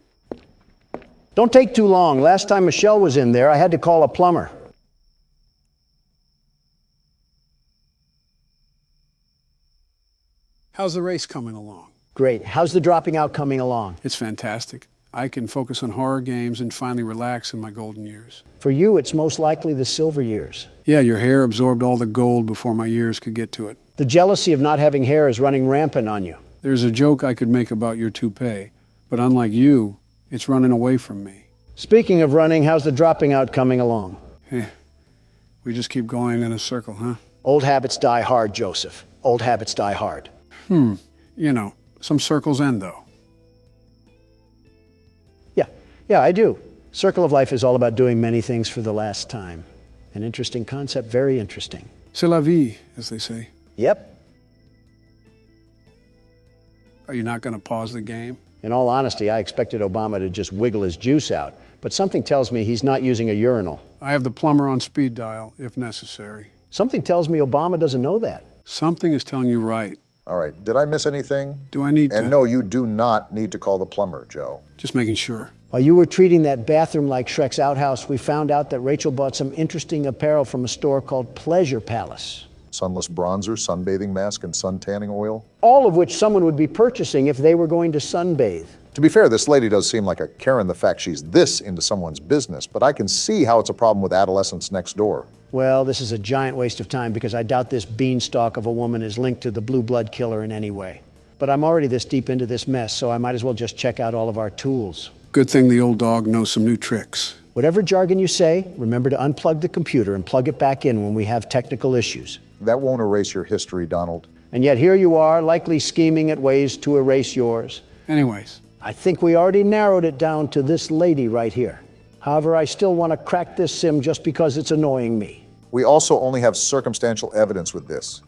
Don't take too long. Last time Michelle was in there, I had to call a plumber. How's the race coming along? Great. How's the dropping out coming along? It's fantastic. I can focus on horror games and finally relax in my golden years. For you, it's most likely the silver years. Yeah, your hair absorbed all the gold before my years could get to it. The jealousy of not having hair is running rampant on you. There's a joke I could make about your toupee, but unlike you, it's running away from me. Speaking of running, how's the dropping out coming along? We just keep going in a circle, huh? Old habits die hard, Joseph. Old habits die hard. You know, some circles end, though. Yeah, I do. Circle of life is all about doing many things for the last time. An interesting concept, very interesting. C'est la vie, as they say. Yep. Are you not going to pause the game? In all honesty, I expected Obama to just wiggle his juice out, but something tells me he's not using a urinal. I have the plumber on speed dial, if necessary. Something tells me Obama doesn't know that. Something is telling you right. All right, did I miss anything? Do I need to? And no, you do not need to call the plumber, Joe. Just making sure. While you were treating that bathroom like Shrek's outhouse, we found out that Rachel bought some interesting apparel from a store called Pleasure Palace. Sunless bronzer, sunbathing mask, and sun tanning oil. All of which someone would be purchasing if they were going to sunbathe. To be fair, this lady does seem like a Karen the fact she's this into someone's business, but I can see how it's a problem with adolescents next door. Well, this is a giant waste of time because I doubt this beanstalk of a woman is linked to the blue blood killer in any way. But I'm already this deep into this mess, so I might as well just check out all of our tools. Good thing the old dog knows some new tricks. Whatever jargon you say, remember to unplug the computer and plug it back in when we have technical issues. That won't erase your history, Donald. And yet here you are, likely scheming at ways to erase yours. Anyways. I think we already narrowed it down to this lady right here. However, I still want to crack this sim just because it's annoying me. We also only have circumstantial evidence with this.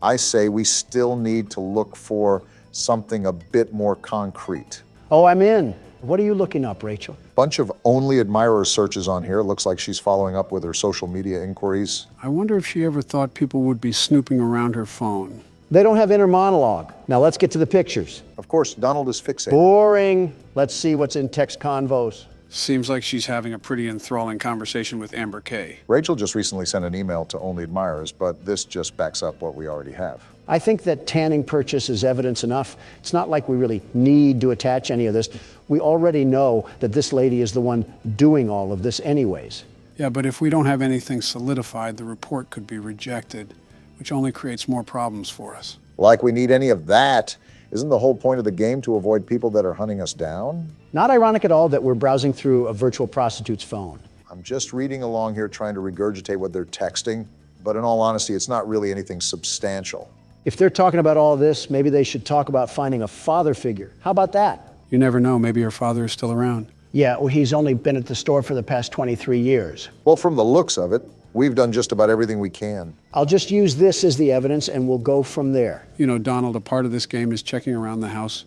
I say we still need to look for something a bit more concrete. Oh, I'm in. What are you looking up, Rachel? Bunch of only admirer searches on here. Looks like she's following up with her social media inquiries. I wonder if she ever thought people would be snooping around her phone. They don't have inner monologue. Now let's get to the pictures. Of course, Donald is fixated. Boring. Let's see what's in text convos. Seems like she's having a pretty enthralling conversation with Amber Kay. Rachel just recently sent an email to only admirers, but this just backs up what we already have. I think that tanning purchase is evidence enough. It's not like we really need to attach any of this. We already know that this lady is the one doing all of this anyways. Yeah, but if we don't have anything solidified, the report could be rejected, which only creates more problems for us. Like we need any of that. Isn't the whole point of the game to avoid people that are hunting us down? Not ironic at all that we're browsing through a virtual prostitute's phone. I'm just reading along here trying to regurgitate what they're texting, but in all honesty, it's not really anything substantial. If they're talking about all this, maybe they should talk about finding a father figure. How about that? You never know. Maybe her father is still around. Yeah, well, he's only been at the store for the past 23 years. Well, from the looks of it, We've done just about everything we can. I'll just use this as the evidence and we'll go from there. You know, Donald, a part of this game is checking around the house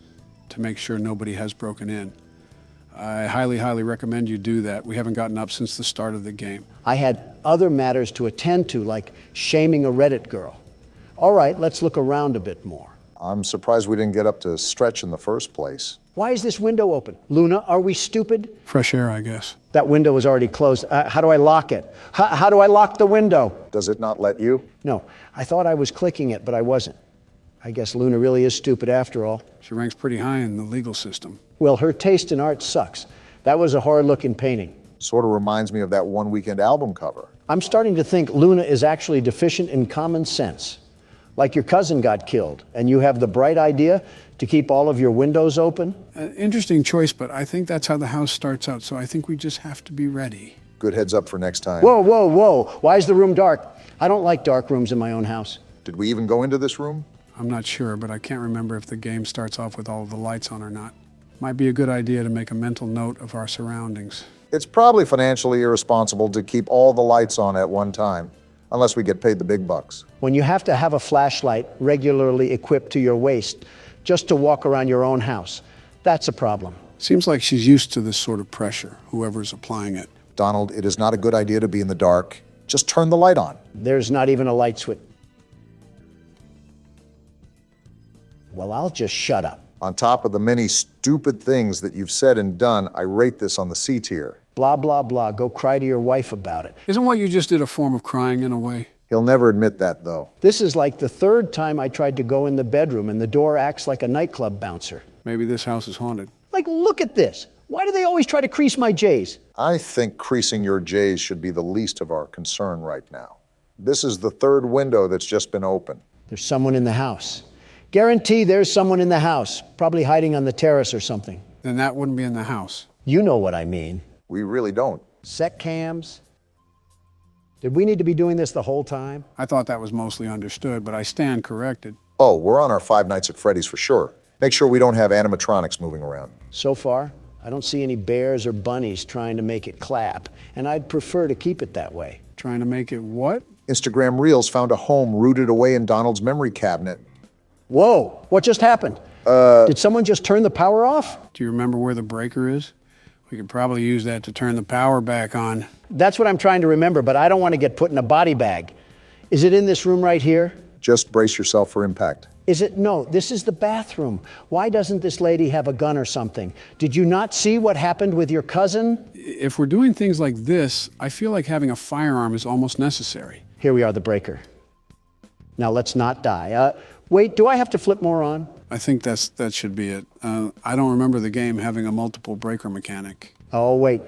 to make sure nobody has broken in. I highly, highly recommend you do that. We haven't gotten up since the start of the game. I had other matters to attend to, like shaming a Reddit girl. All right, let's look around a bit more. I'm surprised we didn't get up to stretch in the first place. Why is this window open? Luna, are we stupid? Fresh air, I guess. That window is already closed. How do I lock it? How do I lock the window? Does it not let you? No, I thought I was clicking it, but I wasn't. I guess Luna really is stupid after all. She ranks pretty high in the legal system. Well, her taste in art sucks. That was a horrid-looking painting. Sort of reminds me of that One Weekend album cover. I'm starting to think Luna is actually deficient in common sense. Like your cousin got killed, and you have the bright idea to keep all of your windows open? Interesting choice, but I think that's how the house starts out, so I think we just have to be ready. Good heads up for next time. Whoa, whoa, whoa. Why is the room dark? I don't like dark rooms in my own house. Did we even go into this room? I'm not sure, but I can't remember if the game starts off with all of the lights on or not. Might be a good idea to make a mental note of our surroundings. It's probably financially irresponsible to keep all the lights on at one time, unless we get paid the big bucks. When you have to have a flashlight regularly equipped to your waist just to walk around your own house, that's a problem. Seems like she's used to this sort of pressure, whoever's applying it. Donald, it is not a good idea to be in the dark. Just turn the light on. There's not even a light switch. Well, I'll just shut up. On top of the many stupid things that you've said and done, I rate this on the C tier. Blah, blah, blah. Go cry to your wife about it. Isn't what you just did a form of crying in a way? He'll never admit that, though. This is like the third time I tried to go in the bedroom and the door acts like a nightclub bouncer. Maybe this house is haunted. Like, look at this. Why do they always try to crease my J's? I think creasing your J's should be the least of our concern right now. This is the third window that's just been opened. There's someone in the house. Guarantee there's someone in the house, probably hiding on the terrace or something. Then that wouldn't be in the house. You know what I mean. We really don't. Set cams. Did we need to be doing this the whole time? I thought that was mostly understood, but I stand corrected. Oh, we're on our 5 nights at Freddy's for sure. Make sure we don't have animatronics moving around. So far, I don't see any bears or bunnies trying to make it clap, and I'd prefer to keep it that way. Trying to make it what? Instagram Reels found a home rooted away in Donald's memory cabinet. Whoa, what just happened? Did someone just turn the power off? Do you remember where the breaker is? We could probably use that to turn the power back on. That's what I'm trying to remember, but I don't want to get put in a body bag. Is it in this room right here? Just brace yourself for impact. Is it? No, this is the bathroom. Why doesn't this lady have a gun or something? Did you not see what happened with your cousin? If we're doing things like this, I feel like having a firearm is almost necessary. Here we are, the breaker. Now let's not die. Wait, do I have to flip more on? I think that should be it. I don't remember the game having a multiple breaker mechanic. Oh, wait.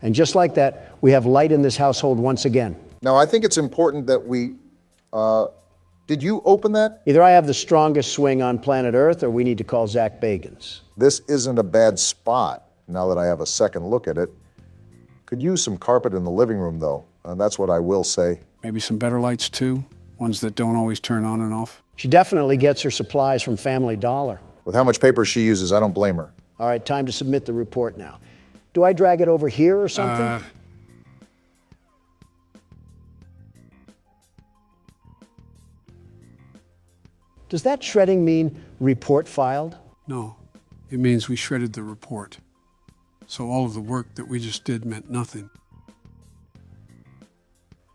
And just like that, we have light in this household once again. Now, I think it's important that we... did you open that? Either I have the strongest swing on planet Earth, or we need to call Zach Bagans. This isn't a bad spot, now that I have a second look at it. Could use some carpet in the living room, though. That's what I will say. Maybe some better lights, too? Ones that don't always turn on and off? She definitely gets her supplies from Family Dollar. With how much paper she uses, I don't blame her. All right, time to submit the report now. Do I drag it over here or something? Does that shredding mean report filed? No, it means we shredded the report. So all of the work that we just did meant nothing.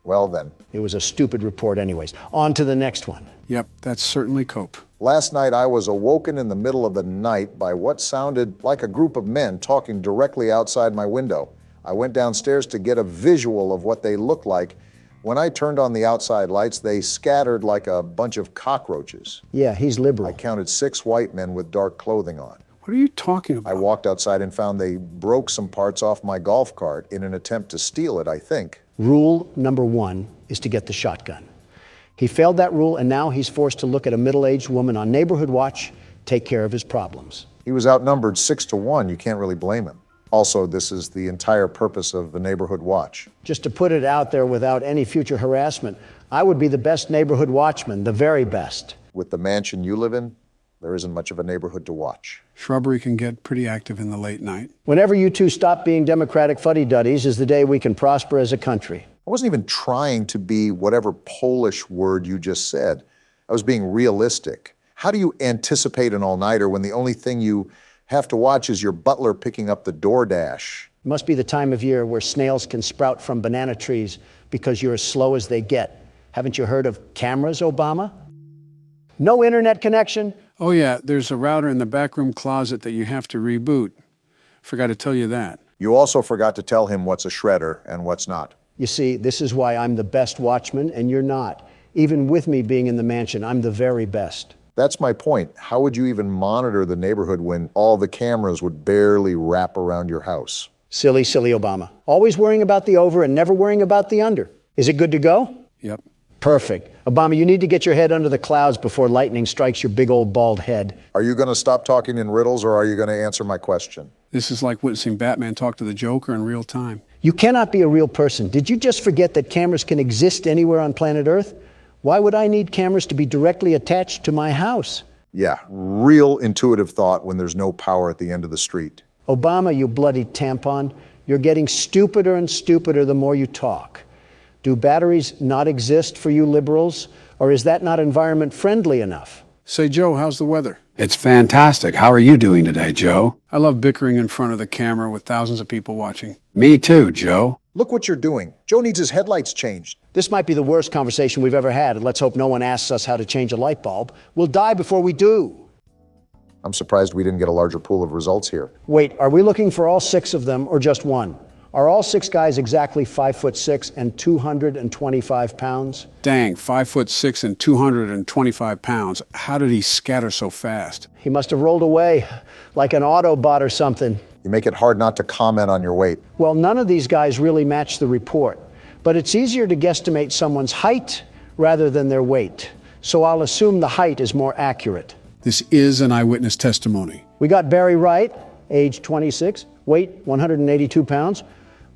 Well then. It was a stupid report anyways. On to the next one. Yep, that's certainly cope. Last night I was awoken in the middle of the night by what sounded like a group of men talking directly outside my window. I went downstairs to get a visual of what they looked like. When I turned on the outside lights, they scattered like a bunch of cockroaches. Yeah, he's liberal. I counted 6 white men with dark clothing on. What are you talking about? I walked outside and found they broke some parts off my golf cart in an attempt to steal it, I think. Rule number 1 is to get the shotgun. He failed that rule, and now he's forced to look at a middle-aged woman on neighborhood watch, take care of his problems. He was outnumbered 6 to 1. You can't really blame him. Also, this is the entire purpose of the neighborhood watch. Just to put it out there without any future harassment, I would be the best neighborhood watchman, the very best. With the mansion you live in, there isn't much of a neighborhood to watch. Shrubbery can get pretty active in the late night. Whenever you two stop being Democratic fuddy-duddies is the day we can prosper as a country. I wasn't even trying to be whatever Polish word you just said. I was being realistic. How do you anticipate an all-nighter when the only thing you have to watch is your butler picking up the DoorDash? It must be the time of year where snails can sprout from banana trees because you're as slow as they get. Haven't you heard of cameras, Obama? No internet connection? Oh yeah, there's a router in the backroom closet that you have to reboot. Forgot to tell you that. You also forgot to tell him what's a shredder and what's not. You see, this is why I'm the best watchman and you're not. Even with me being in the mansion, I'm the very best. That's my point. How would you even monitor the neighborhood when all the cameras would barely wrap around your house? Silly, silly Obama. Always worrying about the over and never worrying about the under. Is it good to go? Yep. Perfect. Obama, you need to get your head under the clouds before lightning strikes your big old bald head. Are you going to stop talking in riddles or are you going to answer my question? This is like witnessing Batman talk to the Joker in real time. You cannot be a real person. Did you just forget that cameras can exist anywhere on planet Earth? Why would I need cameras to be directly attached to my house? Yeah, real intuitive thought when there's no power at the end of the street. Obama, you bloody tampon, you're getting stupider and stupider the more you talk. Do batteries not exist for you liberals, or is that not environment friendly enough? Say, Joe, how's the weather? It's fantastic. How are you doing today, Joe? I love bickering in front of the camera with thousands of people watching. Me too, Joe. Look what you're doing. Joe needs his headlights changed. This might be the worst conversation we've ever had, and let's hope no one asks us how to change a light bulb. We'll die before we do. I'm surprised we didn't get a larger pool of results here. Wait, are we looking for all 6 of them or just one? Are all 6 guys exactly 5'6" and 225 pounds? Dang, 5'6" and 225 pounds. How did he scatter so fast? He must have rolled away like an Autobot or something. You make it hard not to comment on your weight. Well, none of these guys really match the report, but it's easier to guesstimate someone's height rather than their weight. So I'll assume the height is more accurate. This is an eyewitness testimony. We got Barry Wright, age 26, weight 182 pounds.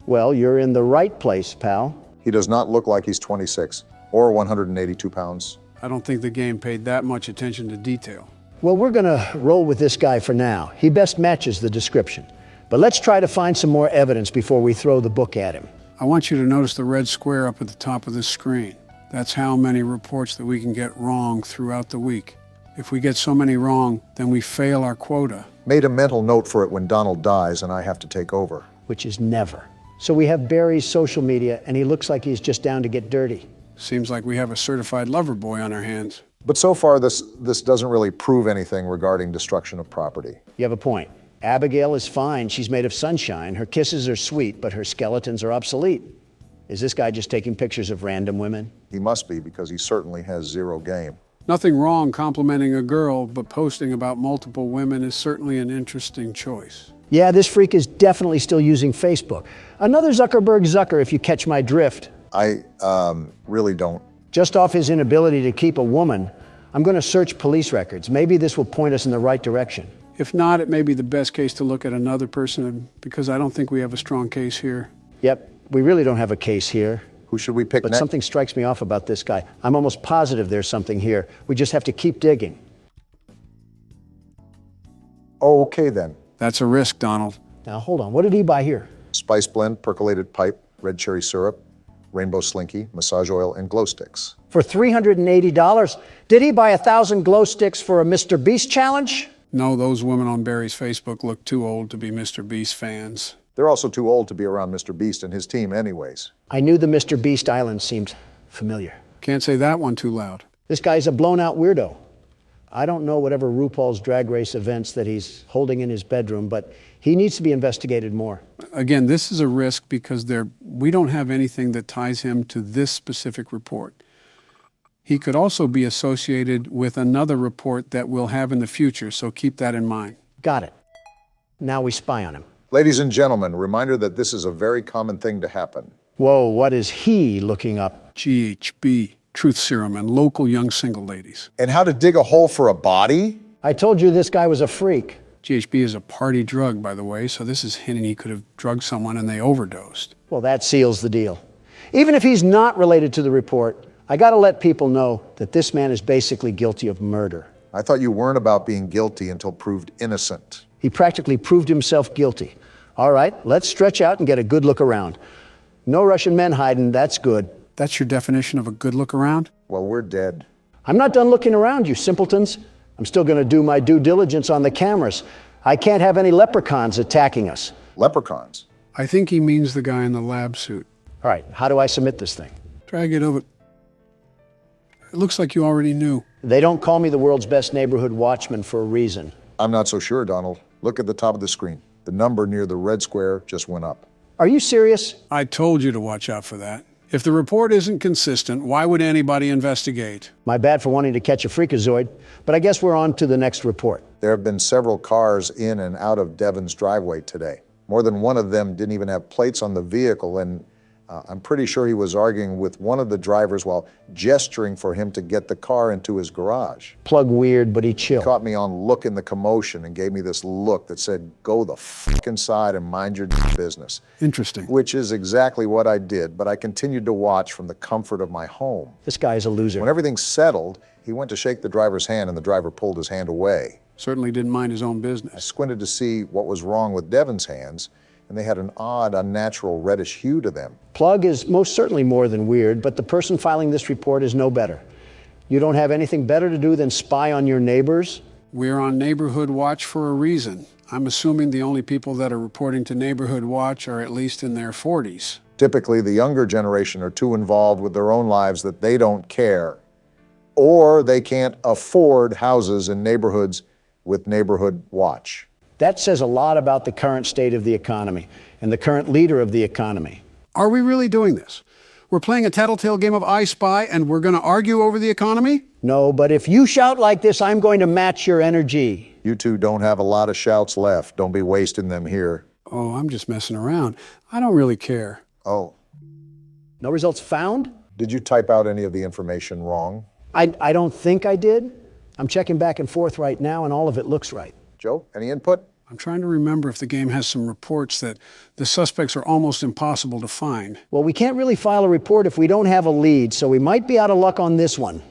Well, you're in the right place, pal. He does not look like he's 26 or 182 pounds. I don't think the game paid that much attention to detail. Well, we're gonna roll with this guy for now. He best matches the description. But let's try to find some more evidence before we throw the book at him. I want you to notice the red square up at the top of this screen. That's how many reports that we can get wrong throughout the week. If we get so many wrong, then we fail our quota. Made a mental note for it when Donald dies and I have to take over. Which is never. So we have Barry's social media, and he looks like he's just down to get dirty. Seems like we have a certified lover boy on our hands. But so far, this doesn't really prove anything regarding destruction of property. You have a point. Abigail is fine. She's made of sunshine. Her kisses are sweet, but her skeletons are obsolete. Is this guy just taking pictures of random women? He must be, because he certainly has zero game. Nothing wrong complimenting a girl, but posting about multiple women is certainly an interesting choice. Yeah, this freak is definitely still using Facebook. Another Zuckerberg Zucker, if you catch my drift. I really don't. Just off his inability to keep a woman, I'm going to search police records. Maybe this will point us in the right direction. If not, it may be the best case to look at another person, because I don't think we have a strong case here. Yep, we really don't have a case here. Who should we pick But next? something strikes me off about this guy. I'm almost positive there's something here. We just have to keep digging. Oh, okay then. That's a risk, Donald. Now, hold on. What did he buy here? Spice blend, percolated pipe, red cherry syrup, rainbow slinky, massage oil, and glow sticks. For $380? Did he buy 1,000 glow sticks for a Mr. Beast challenge? No, those women on Barry's Facebook look too old to be Mr. Beast fans. They're also too old to be around Mr. Beast and his team anyways. I knew the Mr. Beast Island seemed familiar. Can't say that one too loud. This guy's a blown-out weirdo. I don't know whatever RuPaul's Drag Race events that he's holding in his bedroom, but he needs to be investigated more. Again, this is a risk because we don't have anything that ties him to this specific report. He could also be associated with another report that we'll have in the future, so keep that in mind. Got it. Now we spy on him. Ladies and gentlemen, reminder that this is a very common thing to happen. Whoa, what is he looking up? GHB, truth serum, and local young single ladies. And how to dig a hole for a body? I told you this guy was a freak. GHB is a party drug, by the way, so this is hinting he could have drugged someone and they overdosed. Well, that seals the deal. Even if he's not related to the report, I gotta let people know that this man is basically guilty of murder. I thought you weren't about being guilty until proved innocent. He practically proved himself guilty. All right, let's stretch out and get a good look around. No Russian men hiding, that's good. That's your definition of a good look around? Well, we're dead. I'm not done looking around, you simpletons. I'm still going to do my due diligence on the cameras. I can't have any leprechauns attacking us. Leprechauns? I think he means the guy in the lab suit. All right, how do I submit this thing? Drag it over. It looks like you already knew. They don't call me the world's best neighborhood watchman for a reason. I'm not so sure, Donald. Look at the top of the screen. The number near the red square just went up. Are you serious? I told you to watch out for that. If the report isn't consistent, why would anybody investigate? My bad for wanting to catch a freakazoid, but I guess we're on to the next report. There have been several cars in and out of Devon's driveway today. More than one of them didn't even have plates on the vehicle, and I'm pretty sure he was arguing with one of the drivers while gesturing for him to get the car into his garage. Plug weird, but he chilled. He caught me on looking the commotion and gave me this look that said, go the fuck inside and mind your business. Interesting. Which is exactly what I did, but I continued to watch from the comfort of my home. This guy is a loser. When everything settled, he went to shake the driver's hand and the driver pulled his hand away. Certainly didn't mind his own I business. squinted to see what was wrong with Devon's hands, and they had an odd, unnatural reddish hue to them. Plug is most certainly more than weird, but the person filing this report is no better. You don't have anything better to do than spy on your neighbors? We're on Neighborhood Watch for a reason. I'm assuming the only people that are reporting to Neighborhood Watch are at least in their 40s. Typically, the younger generation are too involved with their own lives that they don't care, or they can't afford houses in neighborhoods with Neighborhood Watch. That says a lot about the current state of the economy and the current leader of the economy. Are we really doing this? We're playing a tattletale game of I Spy and we're going to argue over the economy? No, but if you shout like this, I'm going to match your energy. You two don't have a lot of shouts left. Don't be wasting them here. Oh, I'm just messing around. I don't really care. Oh. No results found? Did you type out any of the information wrong? I don't think I did. I'm checking back and forth right now, and all of it looks right. Joe, any input? I'm trying to remember if the game has some reports that the suspects are almost impossible to find. Well, we can't really file a report if we don't have a lead, so we might be out of luck on this one.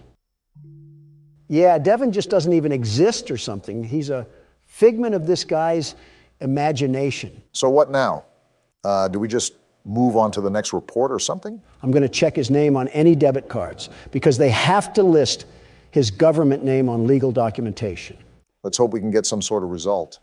Yeah, Devon just doesn't even exist or something. He's a figment of this guy's imagination. So what now? Do we just move on to the next report or something? I'm going to check his name on any debit cards because they have to list his government name on legal documentation. Let's hope we can get some sort of result.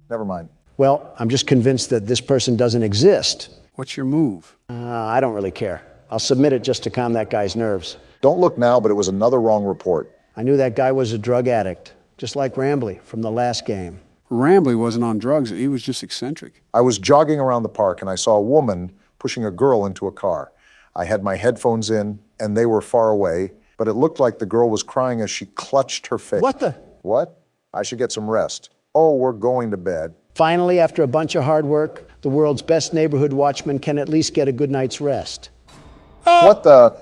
Never mind. Well, I'm just convinced that this person doesn't exist. What's your move? I don't really care. I'll submit it just to calm that guy's nerves. Don't look now, but it was another wrong report. I knew that guy was a drug addict, just like Rambley from the last game. Rambley wasn't on drugs. He was just eccentric. I was jogging around the park and I saw a woman pushing a girl into a car. I had my headphones in and they were far away, but it looked like the girl was crying as she clutched her face. What the? What? I should get some rest. Oh, we're going to bed. Finally, after a bunch of hard work, the world's best neighborhood watchman can at least get a good night's rest. What the?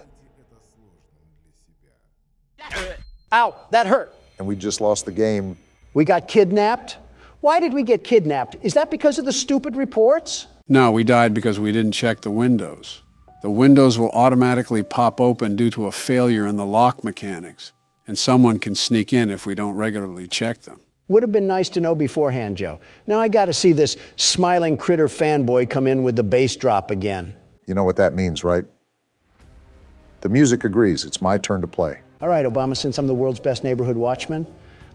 Ow, that hurt. And we just lost the game. We got kidnapped? Why did we get kidnapped? Is that because of the stupid reports? No, we died because we didn't check the windows. The windows will automatically pop open due to a failure in the lock mechanics, and someone can sneak in if we don't regularly check them. Would have been nice to know beforehand, Joe. Now I got to see this smiling critter fanboy come in with the bass drop again. You know what that means, right? The music agrees. It's my turn to play. All right, Obama, since I'm the world's best neighborhood watchman,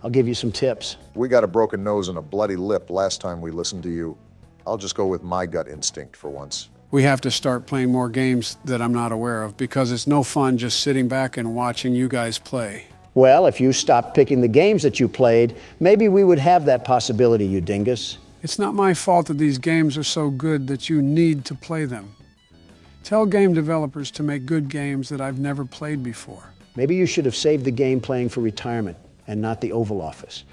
I'll give you some tips. We got a broken nose and a bloody lip last time we listened to you. I'll just go with my gut instinct for once. We have to start playing more games that I'm not aware of because it's no fun just sitting back and watching you guys play. Well, if you stopped picking the games that you played, maybe we would have that possibility, you dingus. It's not my fault that these games are so good that you need to play them. Tell game developers to make good games that I've never played before. Maybe you should have saved the game playing for retirement and not the Oval Office.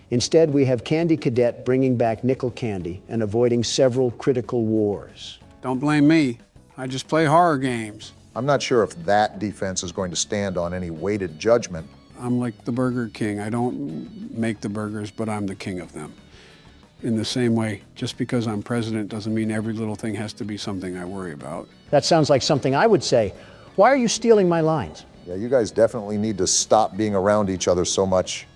Instead, we have Candy Cadet bringing back nickel candy and avoiding several critical wars. Don't blame me. I just play horror games. I'm not sure if that defense is going to stand on any weighted judgment. I'm like the Burger King. I don't make the burgers, but I'm the king of them. In the same way, just because I'm president doesn't mean every little thing has to be something I worry about. That sounds like something I would say. Why are you stealing my lines? Yeah, you guys definitely need to stop being around each other so much.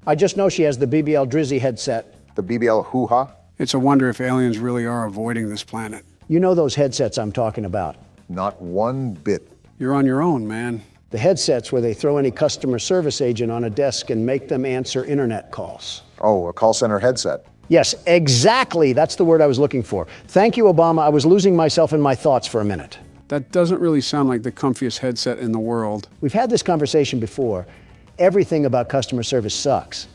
I just know she has the BBL Drizzy headset. The BBL hoo-ha? It's a wonder if aliens really are avoiding this planet. You know those headsets I'm talking about. Not one bit. You're on your own, man. The headsets where they throw any customer service agent on a desk and make them answer internet calls. Oh, a call center headset. Yes, exactly. That's the word I was looking for. Thank you, Obama. I was losing myself in my thoughts for a minute. That doesn't really sound like the comfiest headset in the world. We've had this conversation before. Everything about customer service sucks,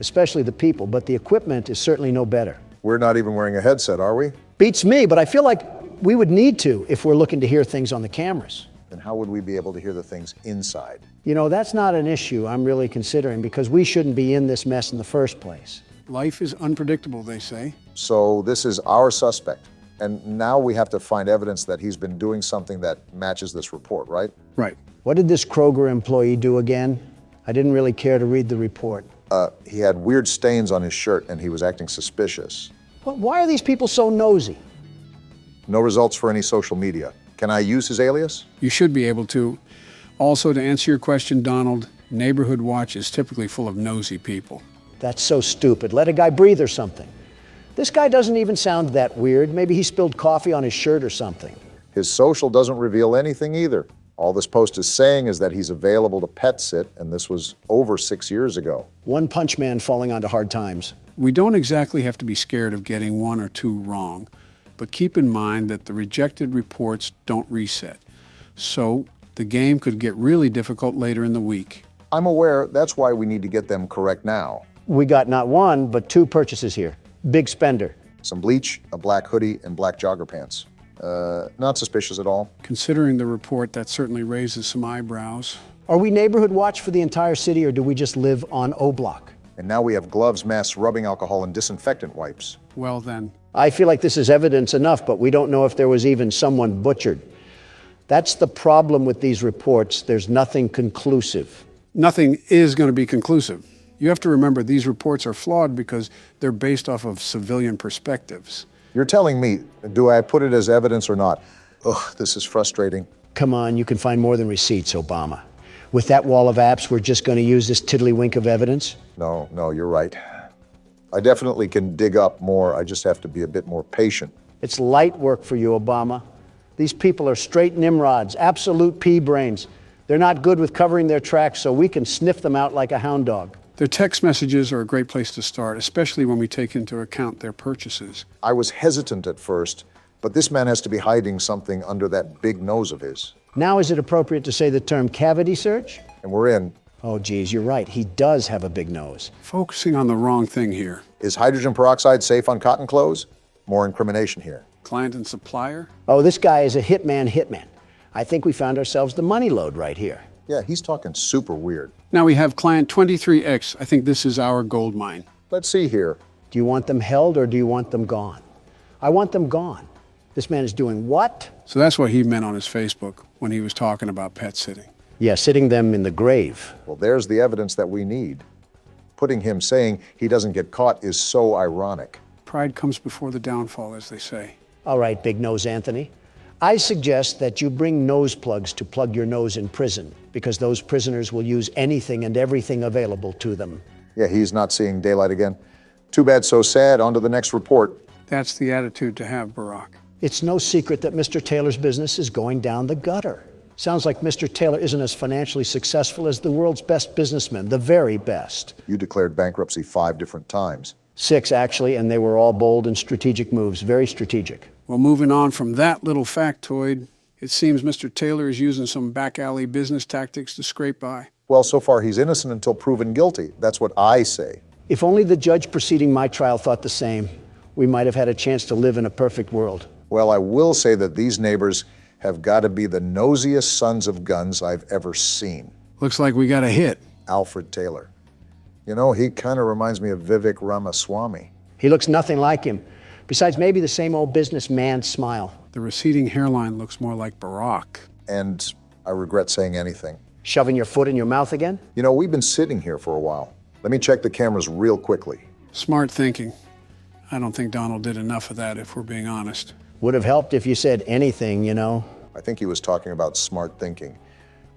especially the people, but the equipment is certainly no better. We're not even wearing a headset, are we? Beats me, but I feel like we would need to if we're looking to hear things on the cameras. Then how would we be able to hear the things inside? You know, that's not an issue I'm really considering because we shouldn't be in this mess in the first place. Life is unpredictable, they say. So this is our suspect. And now we have to find evidence that he's been doing something that matches this report, right? Right. What did this Kroger employee do again? I didn't really care to read the report. He had weird stains on his shirt and he was acting suspicious. Why are these people so nosy? No results for any social media. Can I use his alias? You should be able to. Also, to answer your question, Donald, Neighborhood Watch is typically full of nosy people. That's so stupid. Let a guy breathe or something. This guy doesn't even sound that weird. Maybe he spilled coffee on his shirt or something. His social doesn't reveal anything either. All this post is saying is that he's available to pet sit, and this was over 6 years ago. One punch man falling onto hard times. We don't exactly have to be scared of getting one or two wrong, but keep in mind that the rejected reports don't reset. So the game could get really difficult later in the week. I'm aware. That's why we need to get them correct now. We got not one, but two purchases here. Big spender. Some bleach, a black hoodie, and black jogger pants. Not suspicious at all. Considering the report, that certainly raises some eyebrows. Are we Neighborhood Watch for the entire city, or do we just live on O Block? And now we have gloves, masks, rubbing alcohol, and disinfectant wipes. Well then. I feel like this is evidence enough, but we don't know if there was even someone butchered. That's the problem with these reports. There's nothing conclusive. Nothing is going to be conclusive. You have to remember these reports are flawed because they're based off of civilian perspectives. You're telling me, do I put it as evidence or not? Ugh, this is frustrating. Come on, you can find more than receipts, Obama. With that wall of apps, we're just going to use this tiddlywink of evidence? No, you're right. I definitely can dig up more. I just have to be a bit more patient. It's light work for you, Obama. These people are straight Nimrods, absolute pea-brains. They're not good with covering their tracks, so we can sniff them out like a hound dog. Their text messages are a great place to start, especially when we take into account their purchases. I was hesitant at first, but this man has to be hiding something under that big nose of his. Now is it appropriate to say the term cavity search? And we're in. Oh, geez, you're right. He does have a big nose. Focusing on the wrong thing here. Is hydrogen peroxide safe on cotton clothes? More incrimination here. Client and supplier? Oh, this guy is a hitman. I think we found ourselves the money load right here. Yeah, he's talking super weird. Now we have client 23X. I think this is our gold mine. Let's see here. Do you want them held or do you want them gone? I want them gone. This man is doing what? So that's what he meant on his Facebook when he was talking about pet sitting. Yeah, sitting them in the grave. Well, there's the evidence that we need. Putting him saying he doesn't get caught is so ironic. Pride comes before the downfall, as they say. All right, Big Nose Anthony. I suggest that you bring nose plugs to plug your nose in prison, because those prisoners will use anything and everything available to them. Yeah, he's not seeing daylight again. Too bad, so sad. On to the next report. That's the attitude to have, Barack. It's no secret that Mr. Taylor's business is going down the gutter. Sounds like Mr. Taylor isn't as financially successful as the world's best businessmen, the very best. You declared bankruptcy 5 different times. 6, actually, and they were all bold and strategic moves, very strategic. Well, moving on from that little factoid, it seems Mr. Taylor is using some back alley business tactics to scrape by. Well, so far he's innocent until proven guilty. That's what I say. If only the judge preceding my trial thought the same, we might have had a chance to live in a perfect world. Well, I will say that these neighbors have got to be the nosiest sons of guns I've ever seen. Looks like we got a hit. Alfred Taylor. You know, he kind of reminds me of Vivek Ramaswamy. He looks nothing like him. Besides, maybe the same old businessman smile. The receding hairline looks more like Barack. And I regret saying anything. Shoving your foot in your mouth again? You know, we've been sitting here for a while. Let me check the cameras real quickly. Smart thinking. I don't think Donald did enough of that, if we're being honest. Would have helped if you said anything, you know. I think he was talking about smart thinking.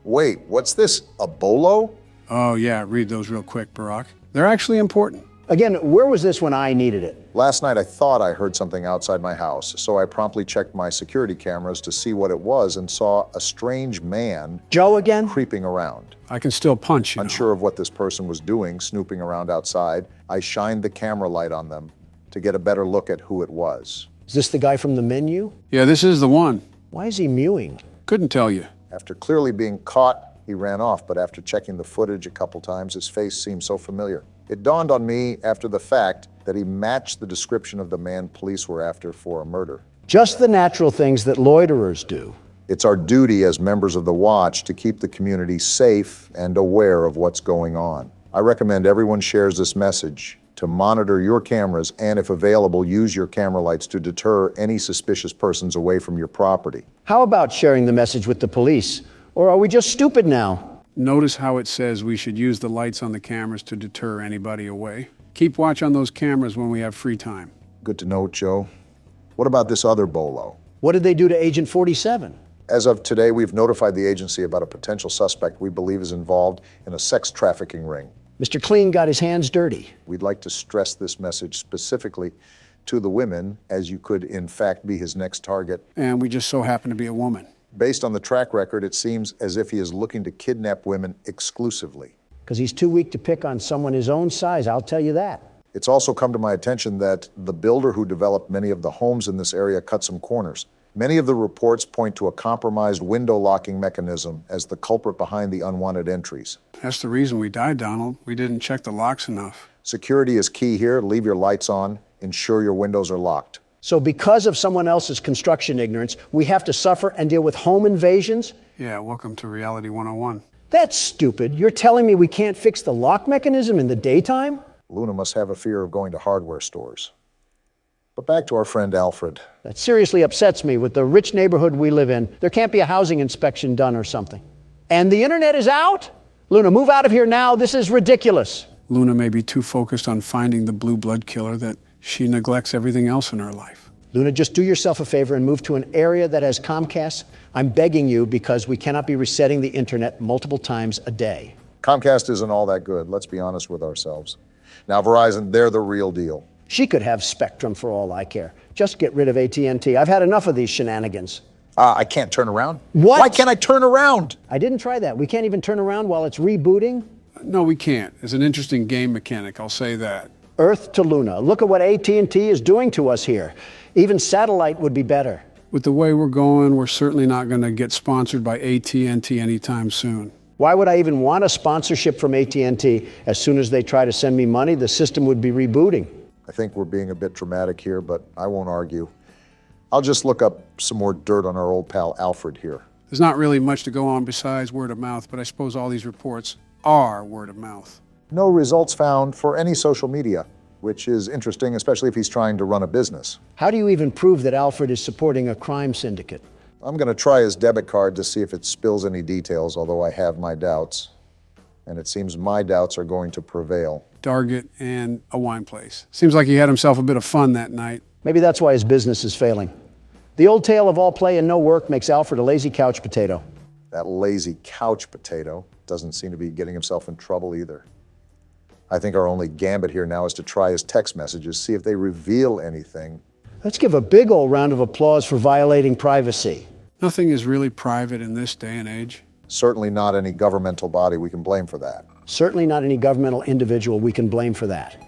Wait, what's this, a bolo? Oh yeah, read those real quick, Barack. They're actually important. Again, where was this when I needed it? Last night I thought I heard something outside my house, so I promptly checked my security cameras to see what it was and saw a strange man... Joe again? ...creeping around. I can still punch, you know. Unsure of what this person was doing, snooping around outside, I shined the camera light on them to get a better look at who it was. Is this the guy from the menu? Yeah, this is the one. Why is he mewing? Couldn't tell you. After clearly being caught, he ran off, but after checking the footage a couple times, his face seemed so familiar. It dawned on me after the fact that he matched the description of the man police were after for a murder. Just the natural things that loiterers do. It's our duty as members of the Watch to keep the community safe and aware of what's going on. I recommend everyone shares this message to monitor your cameras and, if available, use your camera lights to deter any suspicious persons away from your property. How about sharing the message with the police? Or are we just stupid now? Notice how it says we should use the lights on the cameras to deter anybody away. Keep watch on those cameras when we have free time. Good to know, Joe. What about this other bolo? What did they do to Agent 47? As of today, we've notified the agency about a potential suspect we believe is involved in a sex trafficking ring. Mr. Clean got his hands dirty. We'd like to stress this message specifically to the women, as you could in fact be his next target. And we just so happen to be a woman. Based on the track record, it seems as if he is looking to kidnap women exclusively. Because he's too weak to pick on someone his own size, I'll tell you that. It's also come to my attention that the builder who developed many of the homes in this area cut some corners. Many of the reports point to a compromised window locking mechanism as the culprit behind the unwanted entries. That's the reason we died, Donald. We didn't check the locks enough. Security is key here. Leave your lights on. Ensure your windows are locked. So because of someone else's construction ignorance, we have to suffer and deal with home invasions? Yeah, welcome to Reality 101. That's stupid. You're telling me we can't fix the lock mechanism in the daytime? Luna must have a fear of going to hardware stores. But back to our friend Alfred. That seriously upsets me. With the rich neighborhood we live in, there can't be a housing inspection done or something. And the internet is out? Luna, move out of here now. This is ridiculous. Luna may be too focused on finding the blue blood killer that she neglects everything else in her life. Luna, just do yourself a favor and move to an area that has Comcast. I'm begging you, because we cannot be resetting the internet multiple times a day. Comcast isn't all that good. Let's be honest with ourselves. Now, Verizon, they're the real deal. She could have Spectrum for all I care. Just get rid of AT&T. I've had enough of these shenanigans. I can't turn around. What? Why can't I turn around? I didn't try that. We can't even turn around while it's rebooting? No, we can't. It's an interesting game mechanic, I'll say that. Earth to Luna. Look at what AT&T is doing to us here. Even satellite would be better. With the way we're going, we're certainly not going to get sponsored by AT&T anytime soon. Why would I even want a sponsorship from AT&T? As soon as they try to send me money, the system would be rebooting. I think we're being a bit dramatic here, but I won't argue. I'll just look up some more dirt on our old pal Alfred here. There's not really much to go on besides word of mouth, but I suppose all these reports are word of mouth. No results found for any social media, which is interesting, especially if he's trying to run a business. How do you even prove that Alfred is supporting a crime syndicate? I'm going to try his debit card to see if it spills any details, although I have my doubts. And it seems my doubts are going to prevail. Target and a wine place. Seems like he had himself a bit of fun that night. Maybe that's why his business is failing. The old tale of all play and no work makes Alfred a lazy couch potato. That lazy couch potato doesn't seem to be getting himself in trouble either. I think our only gambit here now is to try his text messages, see if they reveal anything. Let's give a big old round of applause for violating privacy. Nothing is really private in this day and age. Certainly not any governmental body we can blame for that. Certainly not any governmental individual we can blame for that.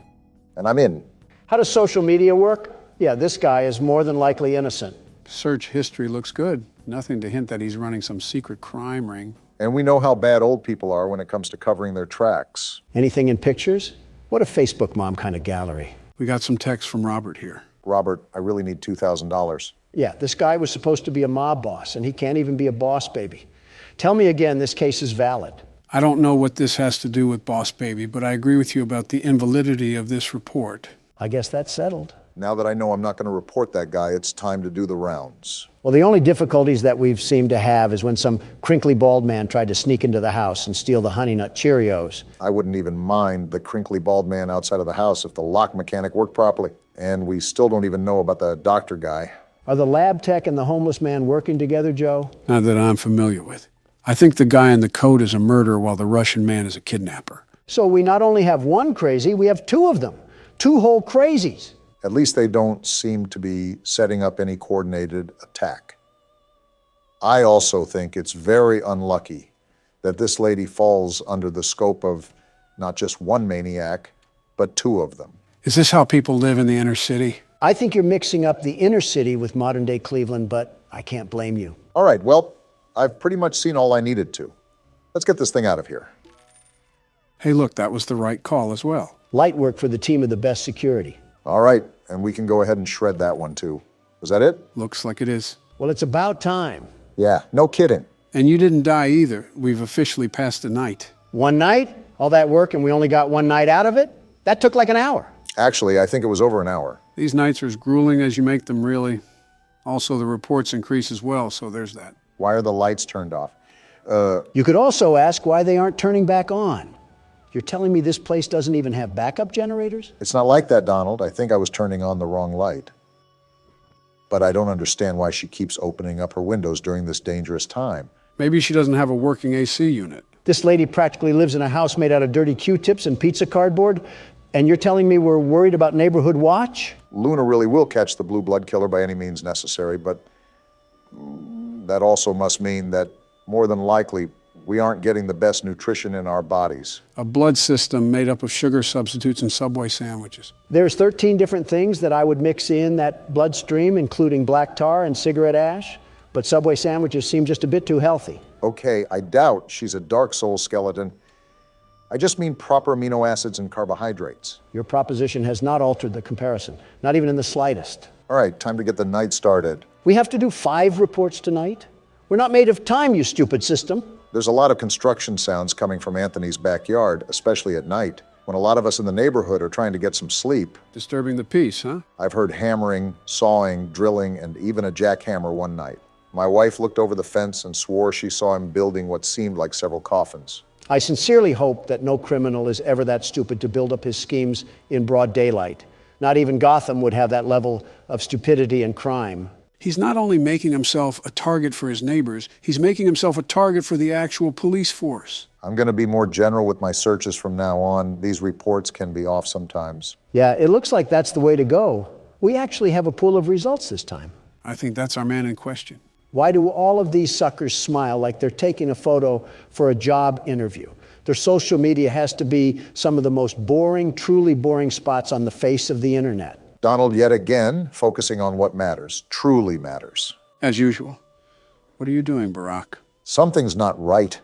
And I'm in. How does social media work? Yeah, this guy is more than likely innocent. Search history looks good. Nothing to hint that he's running some secret crime ring. And we know how bad old people are when it comes to covering their tracks. Anything in pictures? What a Facebook mom kind of gallery. We got some text from Robert here. Robert, I really need $2,000. Yeah, this guy was supposed to be a mob boss, and he can't even be a boss baby. Tell me again, this case is valid. I don't know what this has to do with Boss Baby, but I agree with you about the invalidity of this report. I guess that's settled. Now that I know I'm not going to report that guy, it's time to do the rounds. Well, the only difficulties that we've seemed to have is when some crinkly bald man tried to sneak into the house and steal the Honey Nut Cheerios. I wouldn't even mind the crinkly bald man outside of the house if the lock mechanic worked properly. And we still don't even know about the doctor guy. Are the lab tech and the homeless man working together, Joe? Not that I'm familiar with. I think the guy in the coat is a murderer while the Russian man is a kidnapper. So we not only have one crazy, we have two of them. Two whole crazies. At least they don't seem to be setting up any coordinated attack. I also think it's very unlucky that this lady falls under the scope of not just one maniac, but two of them. Is this how people live in the inner city? I think you're mixing up the inner city with modern-day Cleveland, but I can't blame you. All right, well, I've pretty much seen all I needed to. Let's get this thing out of here. Hey, look, that was the right call as well. Light work for the team of the best security. All right, and we can go ahead and shred that one too. Was that it? Looks like it is. Well, it's about time. Yeah, no kidding. And you didn't die either. We've officially passed the night. One night? All that work and we only got one night out of it? That took like an hour. Actually, I think it was over an hour. These nights are as grueling as you make them, really. Also, the reports increase as well, so there's that. Why are the lights turned off? You could also ask why they aren't turning back on. You're telling me this place doesn't even have backup generators? It's not like that, Donald. I think I was turning on the wrong light. But I don't understand why she keeps opening up her windows during this dangerous time. Maybe she doesn't have a working AC unit. This lady practically lives in a house made out of dirty Q-tips and pizza cardboard, and you're telling me we're worried about neighborhood watch? Luna really will catch the blue blood killer by any means necessary, but that also must mean that more than likely we aren't getting the best nutrition in our bodies. A blood system made up of sugar substitutes and Subway sandwiches. There's 13 different things that I would mix in that bloodstream, including black tar and cigarette ash, but Subway sandwiches seem just a bit too healthy. Okay, I doubt she's a Dark Soul skeleton. I just mean proper amino acids and carbohydrates. Your proposition has not altered the comparison, not even in the slightest. All right, time to get the night started. We have to do 5 reports tonight? We're not made of time, you stupid system. There's a lot of construction sounds coming from Anthony's backyard, especially at night, when a lot of us in the neighborhood are trying to get some sleep. Disturbing the peace, huh? I've heard hammering, sawing, drilling, and even a jackhammer one night. My wife looked over the fence and swore she saw him building what seemed like several coffins. I sincerely hope that no criminal is ever that stupid to build up his schemes in broad daylight. Not even Gotham would have that level of stupidity and crime. He's not only making himself a target for his neighbors, he's making himself a target for the actual police force. I'm going to be more general with my searches from now on. These reports can be off sometimes. Yeah, it looks like that's the way to go. We actually have a pool of results this time. I think that's our man in question. Why do all of these suckers smile like they're taking a photo for a job interview? Their social media has to be some of the most boring, truly boring spots on the face of the internet. Donald, yet again, focusing on what matters, truly matters. As usual. What are you doing, Barack? Something's not right.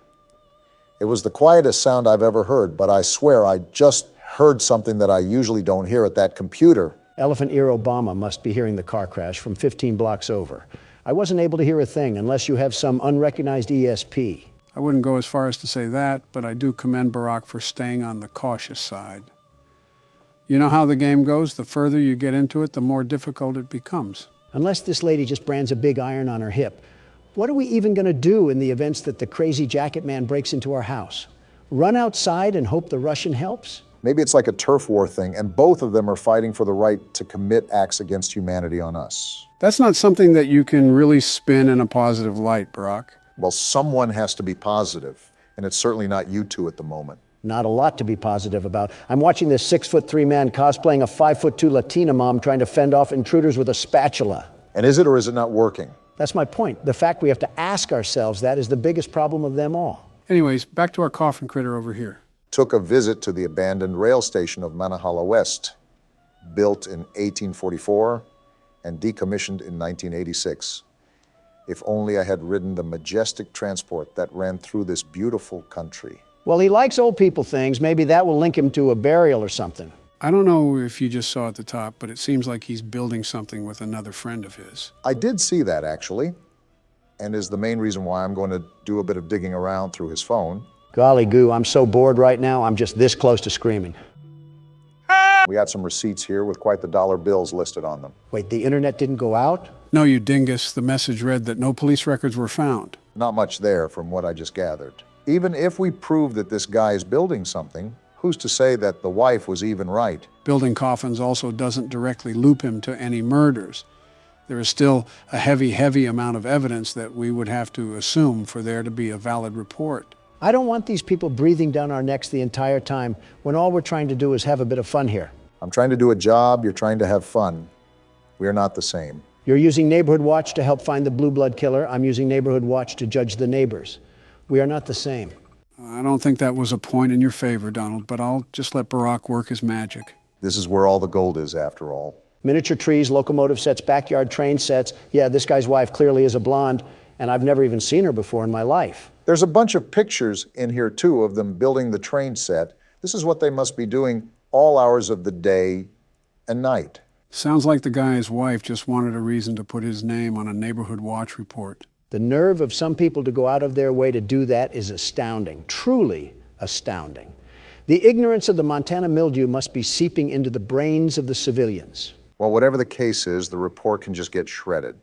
It was the quietest sound I've ever heard, but I swear I just heard something that I usually don't hear at that computer. Elephant Ear Obama must be hearing the car crash from 15 blocks over. I wasn't able to hear a thing unless you have some unrecognized ESP. I wouldn't go as far as to say that, but I do commend Barack for staying on the cautious side. You know how the game goes. The further you get into it, the more difficult it becomes. Unless this lady just brands a big iron on her hip, what are we even going to do in the events that the crazy jacket man breaks into our house? Run outside and hope the Russian helps? Maybe it's like a turf war thing, and both of them are fighting for the right to commit acts against humanity on us. That's not something that you can really spin in a positive light, Barack. Well, someone has to be positive, and it's certainly not you two at the moment. Not a lot to be positive about. I'm watching this 6'3" man cosplaying a 5'2" Latina mom trying to fend off intruders with a spatula. And is it or is it not working? That's my point. The fact we have to ask ourselves that is the biggest problem of them all. Anyways, back to our coffin critter over here. Took a visit to the abandoned rail station of Manahala West, built in 1844 and decommissioned in 1986. If only I had ridden the majestic transport that ran through this beautiful country. Well, he likes old people things. Maybe that will link him to a burial or something. I don't know if you just saw at the top, but it seems like he's building something with another friend of his. I did see that, actually, and is the main reason why I'm going to do a bit of digging around through his phone. Golly goo, I'm so bored right now, I'm just this close to screaming. We got some receipts here with quite the dollar bills listed on them. Wait, the internet didn't go out? No, you dingus. The message read that no police records were found. Not much there from what I just gathered. Even if we prove that this guy is building something, who's to say that the wife was even right? Building coffins also doesn't directly loop him to any murders. There is still a heavy amount of evidence that we would have to assume for there to be a valid report. I don't want these people breathing down our necks the entire time when all we're trying to do is have a bit of fun here. I'm trying to do a job, you're trying to have fun. We are not the same. You're using Neighborhood Watch to help find the Blue Blood killer. I'm using Neighborhood Watch to judge the neighbors. We are not the same. I don't think that was a point in your favor, Donald, but I'll just let Barack work his magic. This is where all the gold is, after all. Miniature trees, locomotive sets, backyard train sets. Yeah, this guy's wife clearly is a blonde, and I've never even seen her before in my life. There's a bunch of pictures in here, too, of them building the train set. This is what they must be doing all hours of the day and night. Sounds like the guy's wife just wanted a reason to put his name on a Neighborhood Watch report. The nerve of some people to go out of their way to do that is astounding, truly astounding. The ignorance of the Montana mildew must be seeping into the brains of the civilians. Well, whatever the case is, the report can just get shredded.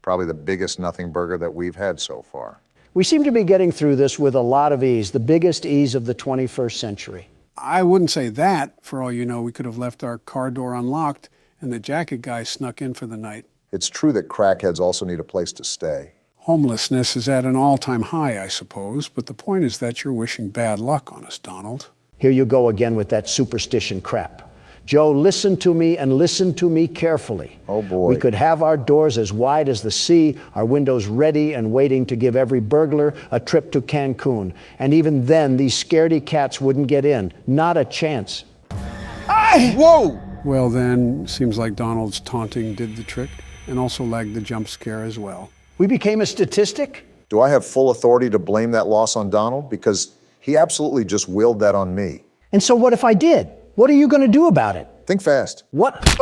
Probably the biggest nothing burger that we've had so far. We seem to be getting through this with a lot of ease, the biggest ease of the 21st century. I wouldn't say that. For all you know, we could have left our car door unlocked and the jacket guy snuck in for the night. It's true that crackheads also need a place to stay. Homelessness is at an all-time high, I suppose, but the point is that you're wishing bad luck on us, Donald. Here you go again with that superstition crap. Joe, listen to me and listen to me carefully. Oh, boy. We could have our doors as wide as the sea, our windows ready and waiting to give every burglar a trip to Cancun. And even then, these scaredy cats wouldn't get in. Not a chance. Whoa! Well then, seems like Donald's taunting did the trick, and also lagged the jump scare as well. We became a statistic? Do I have full authority to blame that loss on Donald? Because he absolutely just willed that on me. And so what if I did? What are you going to do about it? Think fast. What?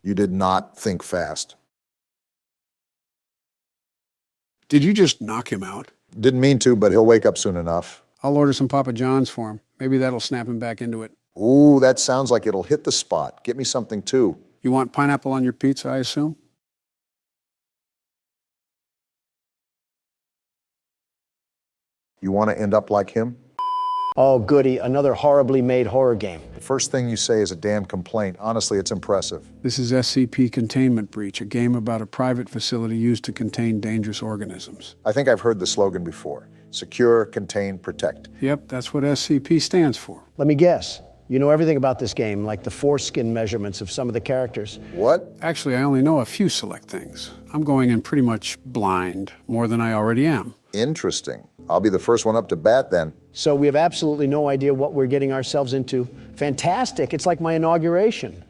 You did not think fast. Did you just knock him out? Didn't mean to, but he'll wake up soon enough. I'll order some Papa John's for him. Maybe that'll snap him back into it. Ooh, that sounds like it'll hit the spot. Get me something, too. You want pineapple on your pizza, I assume? You want to end up like him? Oh, goody, another horribly made horror game. The first thing you say is a damn complaint. Honestly, it's impressive. This is SCP Containment Breach, a game about a private facility used to contain dangerous organisms. I think I've heard the slogan before. Secure, contain, protect. Yep, that's what SCP stands for. Let me guess. You know everything about this game, like the foreskin measurements of some of the characters. What? Actually, I only know a few select things. I'm going in pretty much blind, more than I already am. Interesting. I'll be the first one up to bat then. So we have absolutely no idea what we're getting ourselves into. Fantastic. It's like my inauguration.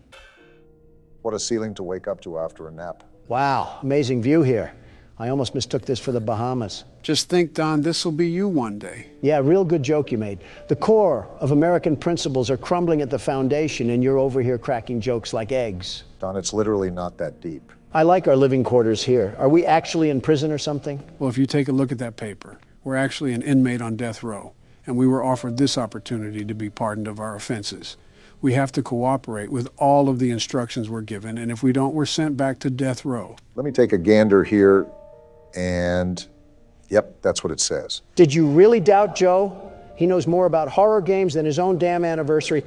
What a ceiling to wake up to after a nap. Wow, amazing view here. I almost mistook this for the Bahamas. Just think, Don, this'll be you one day. Yeah, real good joke you made. The core of American principles are crumbling at the foundation, and you're over here cracking jokes like eggs. Don, it's literally not that deep. I like our living quarters here. Are we actually in prison or something? Well, if you take a look at that paper, we're actually an inmate on death row, and we were offered this opportunity to be pardoned of our offenses. We have to cooperate with all of the instructions we're given, and if we don't, we're sent back to death row. Let me take a gander here, and yep, that's what it says. Did you really doubt Joe? He knows more about horror games than his own damn anniversary.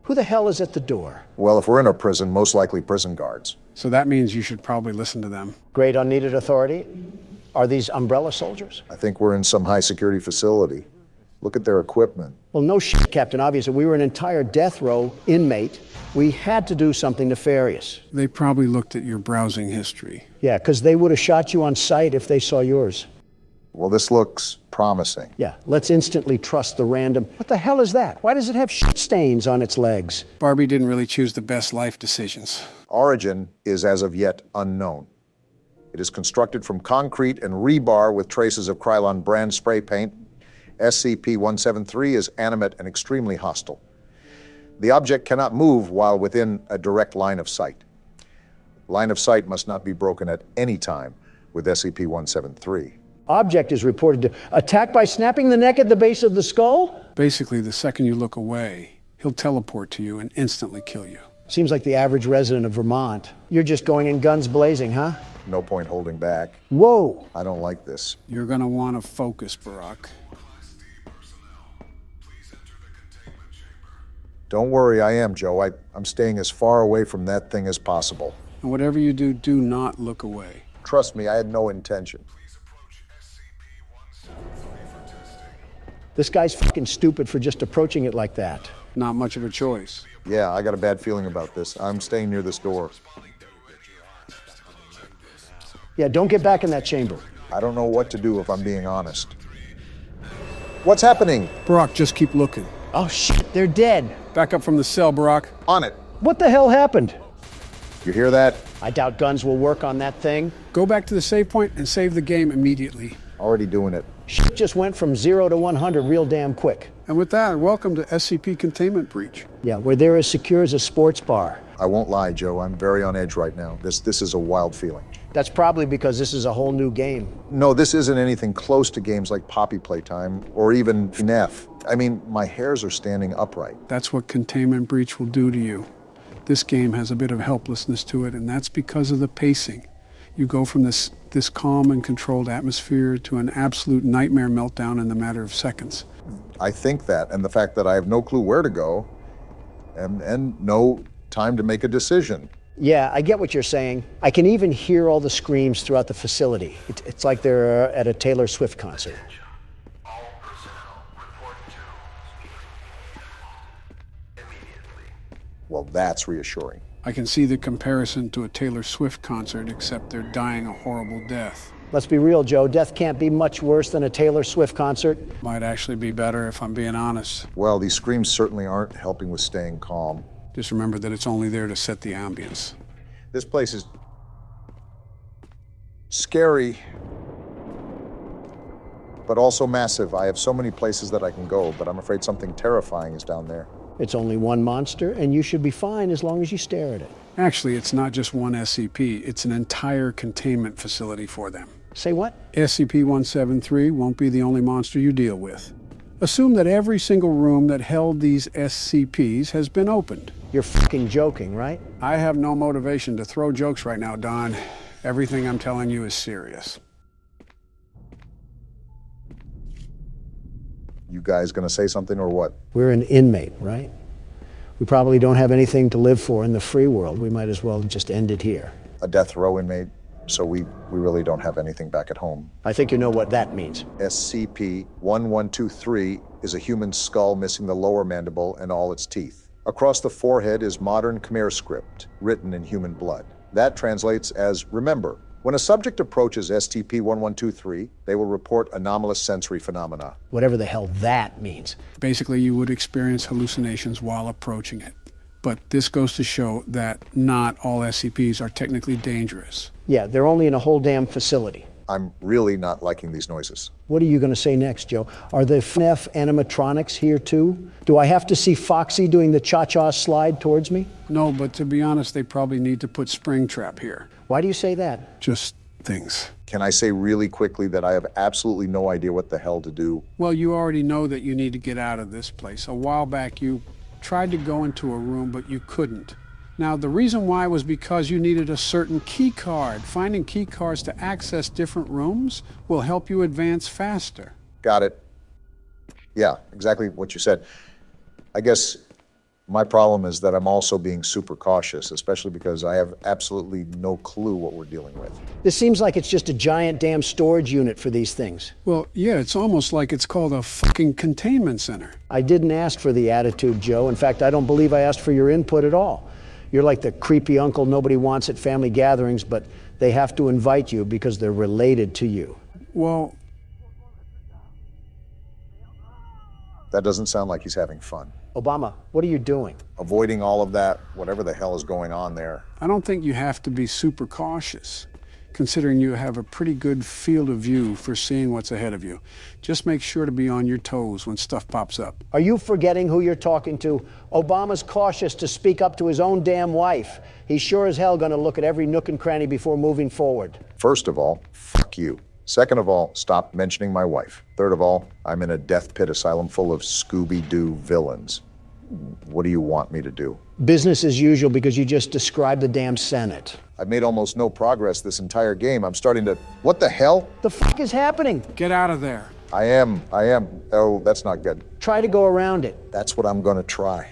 Who the hell is at the door? Well, if we're in a prison, most likely prison guards. So that means you should probably listen to them. Great unneeded authority. Are these umbrella soldiers? I think we're in some high security facility. Look at their equipment. Well, no shit, Captain Obvious. We were an entire death row inmate. We had to do something nefarious. They probably looked at your browsing history. Yeah, because they would have shot you on sight if they saw yours. Well, this looks promising. Yeah, let's instantly trust the random. What the hell is that? Why does it have shit stains on its legs? Barbie didn't really choose the best life decisions. Origin is as of yet unknown. It is constructed from concrete and rebar with traces of Krylon brand spray paint. SCP-173 is animate and extremely hostile. The object cannot move while within a direct line of sight. Line of sight must not be broken at any time with SCP-173. Object is reported to attack by snapping the neck at the base of the skull? Basically, the second you look away, he'll teleport to you and instantly kill you. Seems like the average resident of Vermont. You're just going in guns blazing, huh? No point holding back. Whoa! I don't like this. You're gonna want to focus, Barack. Don't worry, I am, Joe. I'm staying as far away from that thing as possible. And whatever you do, do not look away. Trust me, I had no intention. This guy's fucking stupid for just approaching it like that. Not much of a choice. Yeah, I got a bad feeling about this. I'm staying near this door. Yeah, don't get back in that chamber. I don't know what to do if I'm being honest. What's happening? Barack, just keep looking. Oh, shit, they're dead. Back up from the cell, Barack. On it. What the hell happened? You hear that? I doubt guns will work on that thing. Go back to the save point and save the game immediately. Already doing it. Shit just went from 0 to 100 real damn quick. And with that, welcome to SCP Containment Breach. Yeah, we're there as secure as a sports bar. I won't lie, Joe. I'm very on edge right now. This is a wild feeling. That's probably because this is a whole new game. No, this isn't anything close to games like Poppy Playtime or even FNF. I mean, my hairs are standing upright. That's what Containment Breach will do to you. This game has a bit of helplessness to it, and that's because of the pacing. You go from this calm and controlled atmosphere to an absolute nightmare meltdown in the matter of seconds. I think that, and the fact that I have no clue where to go and no time to make a decision. Yeah, I get what you're saying. I can even hear all the screams throughout the facility. It's like they're at a Taylor Swift concert. Well, that's reassuring. I can see the comparison to a Taylor Swift concert, except they're dying a horrible death. Let's be real, Joe. Death can't be much worse than a Taylor Swift concert. Might actually be better if I'm being honest. Well, these screams certainly aren't helping with staying calm. Just remember that it's only there to set the ambience. This place is scary, but also massive. I have so many places that I can go, but I'm afraid something terrifying is down there. It's only one monster, and you should be fine as long as you stare at it. Actually, it's not just one SCP. It's an entire containment facility for them. Say what? SCP-173 won't be the only monster you deal with. Assume that every single room that held these SCPs has been opened. You're fucking joking, right? I have no motivation to throw jokes right now, Don. Everything I'm telling you is serious. You guys gonna say something or what? We're an inmate, right? We probably don't have anything to live for in the free world. We might as well just end it here. A death row inmate, so we really don't have anything back at home. I think you know what that means. SCP-1123 is a human skull missing the lower mandible and all its teeth. Across the forehead is modern Khmer script, written in human blood. That translates as remember. When a subject approaches SCP-1123, they will report anomalous sensory phenomena. Whatever the hell that means. Basically, you would experience hallucinations while approaching it. But this goes to show that not all SCPs are technically dangerous. Yeah, they're only in a whole damn facility. I'm really not liking these noises. What are you going to say next, Joe? Are the FNF animatronics here too? Do I have to see Foxy doing the cha-cha slide towards me? No, but to be honest, they probably need to put Springtrap here. Why do you say that? Just things. Can I say really quickly that I have absolutely no idea what the hell to do? Well, you already know that you need to get out of this place. A while back, you tried to go into a room, but you couldn't. Now, the reason why was because you needed a certain key card. Finding key cards to access different rooms will help you advance faster. Got it. Yeah, exactly what you said. I guess my problem is that I'm also being super cautious, especially because I have absolutely no clue what we're dealing with. This seems like it's just a giant damn storage unit for these things. Well, yeah, it's almost like it's called a fucking containment center. I didn't ask for the attitude, Joe. In fact, I don't believe I asked for your input at all. You're like the creepy uncle nobody wants at family gatherings, but they have to invite you because they're related to you. Well, that doesn't sound like he's having fun. Obama, what are you doing? Avoiding all of that, whatever the hell is going on there. I don't think you have to be super cautious, considering you have a pretty good field of view for seeing what's ahead of you. Just make sure to be on your toes when stuff pops up. Are you forgetting who you're talking to? Obama's cautious to speak up to his own damn wife. He's sure as hell gonna look at every nook and cranny before moving forward. First of all, fuck you. Second of all, stop mentioning my wife. Third of all, I'm in a death pit asylum full of Scooby-Doo villains. What do you want me to do? Business as usual because you just described the damn Senate. I've made almost no progress this entire game. I'm starting to... What the hell? The fuck is happening? Get out of there. I am. Oh, that's not good. Try to go around it. That's what I'm gonna try.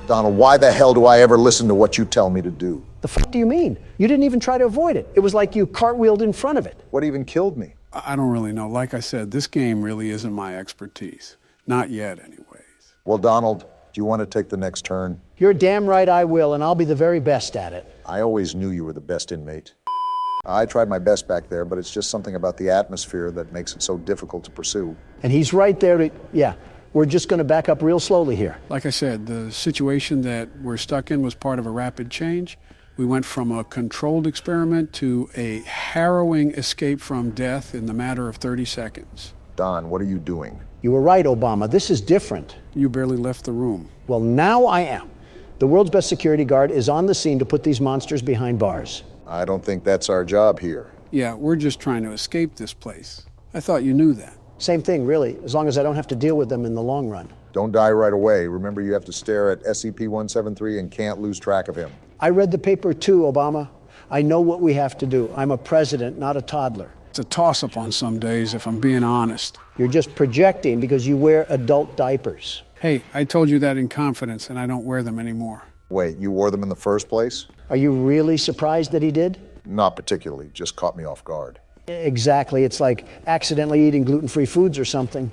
Donald, why the hell do I ever listen to what you tell me to do? The fuck do you mean? You didn't even try to avoid it. It was like you cartwheeled in front of it. What even killed me? I don't really know. Like I said, this game really isn't my expertise. Not yet, anyways. Well, Donald, do you want to take the next turn? You're damn right I will, and I'll be the very best at it. I always knew you were the best inmate. I tried my best back there, but it's just something about the atmosphere that makes it so difficult to pursue. And he's right there to, yeah, we're just going to back up real slowly here. Like I said, the situation that we're stuck in was part of a rapid change. We went from a controlled experiment to a harrowing escape from death in the matter of 30 seconds. Don, what are you doing? You were right, Obama. This is different. You barely left the room. Well, now I am. The world's best security guard is on the scene to put these monsters behind bars. I don't think that's our job here. Yeah, we're just trying to escape this place. I thought you knew that. Same thing, really, as long as I don't have to deal with them in the long run. Don't die right away. Remember, you have to stare at SCP-173 and can't lose track of him. I read the paper too, Obama. I know what we have to do. I'm a president, not a toddler. It's a toss-up on some days, if I'm being honest. You're just projecting because you wear adult diapers. Hey, I told you that in confidence, and I don't wear them anymore. Wait, you wore them in the first place? Are you really surprised that he did? Not particularly, just caught me off guard. Exactly, it's like accidentally eating gluten-free foods or something.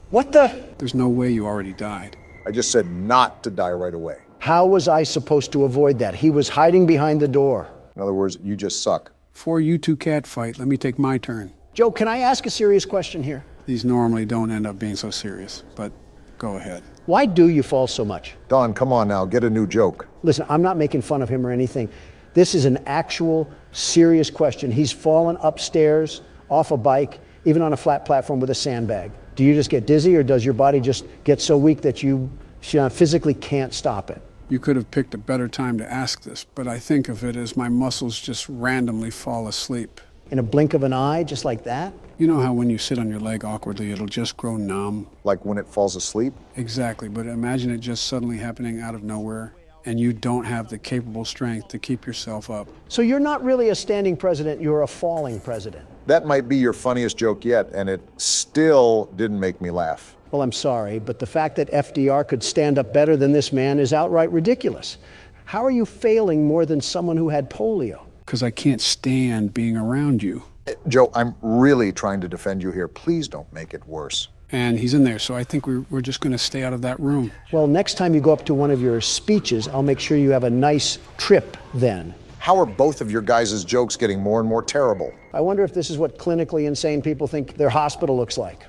What the? There's no way you already died. I just said not to die right away. How was I supposed to avoid that? He was hiding behind the door. In other words, you just suck. Before you two catfight, let me take my turn. Joe, can I ask a serious question here? These normally don't end up being so serious, but go ahead. Why do you fall so much? Don, come on now, get a new joke. Listen, I'm not making fun of him or anything. This is an actual serious question. He's fallen upstairs, off a bike, even on a flat platform with a sandbag. Do you just get dizzy, or does your body just get so weak that you physically can't stop it? You could have picked a better time to ask this, but I think of it as my muscles just randomly fall asleep. In a blink of an eye, just like that? You know how when you sit on your leg awkwardly, it'll just grow numb? Like when it falls asleep? Exactly, but imagine it just suddenly happening out of nowhere, and you don't have the capable strength to keep yourself up. So you're not really a standing president, you're a falling president. That might be your funniest joke yet, and it still didn't make me laugh. Well, I'm sorry, but the fact that FDR could stand up better than this man is outright ridiculous. How are you failing more than someone who had polio? Because I can't stand being around you. Joe, I'm really trying to defend you here. Please don't make it worse. And he's in there, so I think we're just going to stay out of that room. Well, next time you go up to one of your speeches, I'll make sure you have a nice trip then. How are both of your guys' jokes getting more and more terrible? I wonder if this is what clinically insane people think their hospital looks like.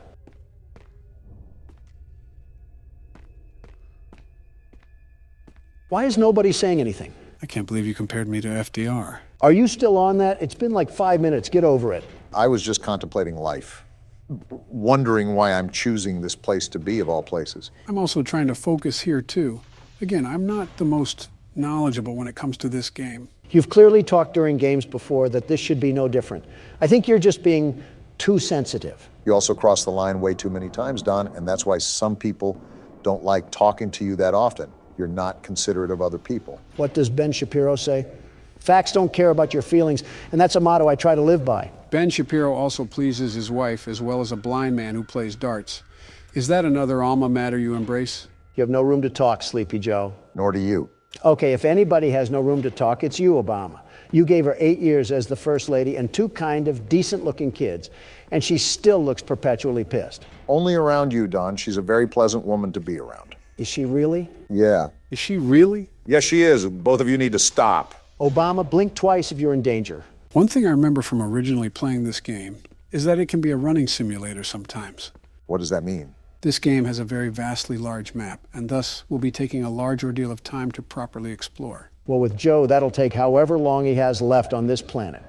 Why is nobody saying anything? I can't believe you compared me to FDR. Are you still on that? It's been like 5 minutes. Get over it. I was just contemplating life, wondering why I'm choosing this place to be of all places. I'm also trying to focus here, too. Again, I'm not the most knowledgeable when it comes to this game. You've clearly talked during games before that this should be no different. I think you're just being too sensitive. You also cross the line way too many times, Don, and that's why some people don't like talking to you that often. You're not considerate of other people. What does Ben Shapiro say? Facts don't care about your feelings, and that's a motto I try to live by. Ben Shapiro also pleases his wife, as well as a blind man who plays darts. Is that another alma mater you embrace? You have no room to talk, Sleepy Joe. Nor do you. Okay, if anybody has no room to talk, it's you, Obama. You gave her 8 years as the First Lady and 2 kind of decent-looking kids, and she still looks perpetually pissed. Only around you, Don. She's a very pleasant woman to be around. Is she really? Yeah. Is she really? Yes, she is. Both of you need to stop. Obama, blink twice if you're in danger. One thing I remember from originally playing this game is that it can be a running simulator sometimes. What does that mean? This game has a very vastly large map, and thus will be taking a large ordeal of time to properly explore. Well, with Joe, that'll take however long he has left on this planet.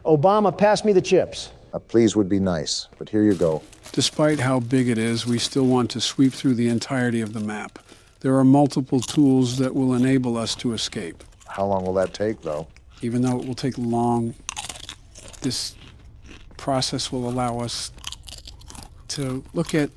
Obama, pass me the chips. A please would be nice, but here you go. Despite how big it is, we still want to sweep through the entirety of the map. There are multiple tools that will enable us to escape. How long will that take, though? Even though it will take long, this process will allow us to look at...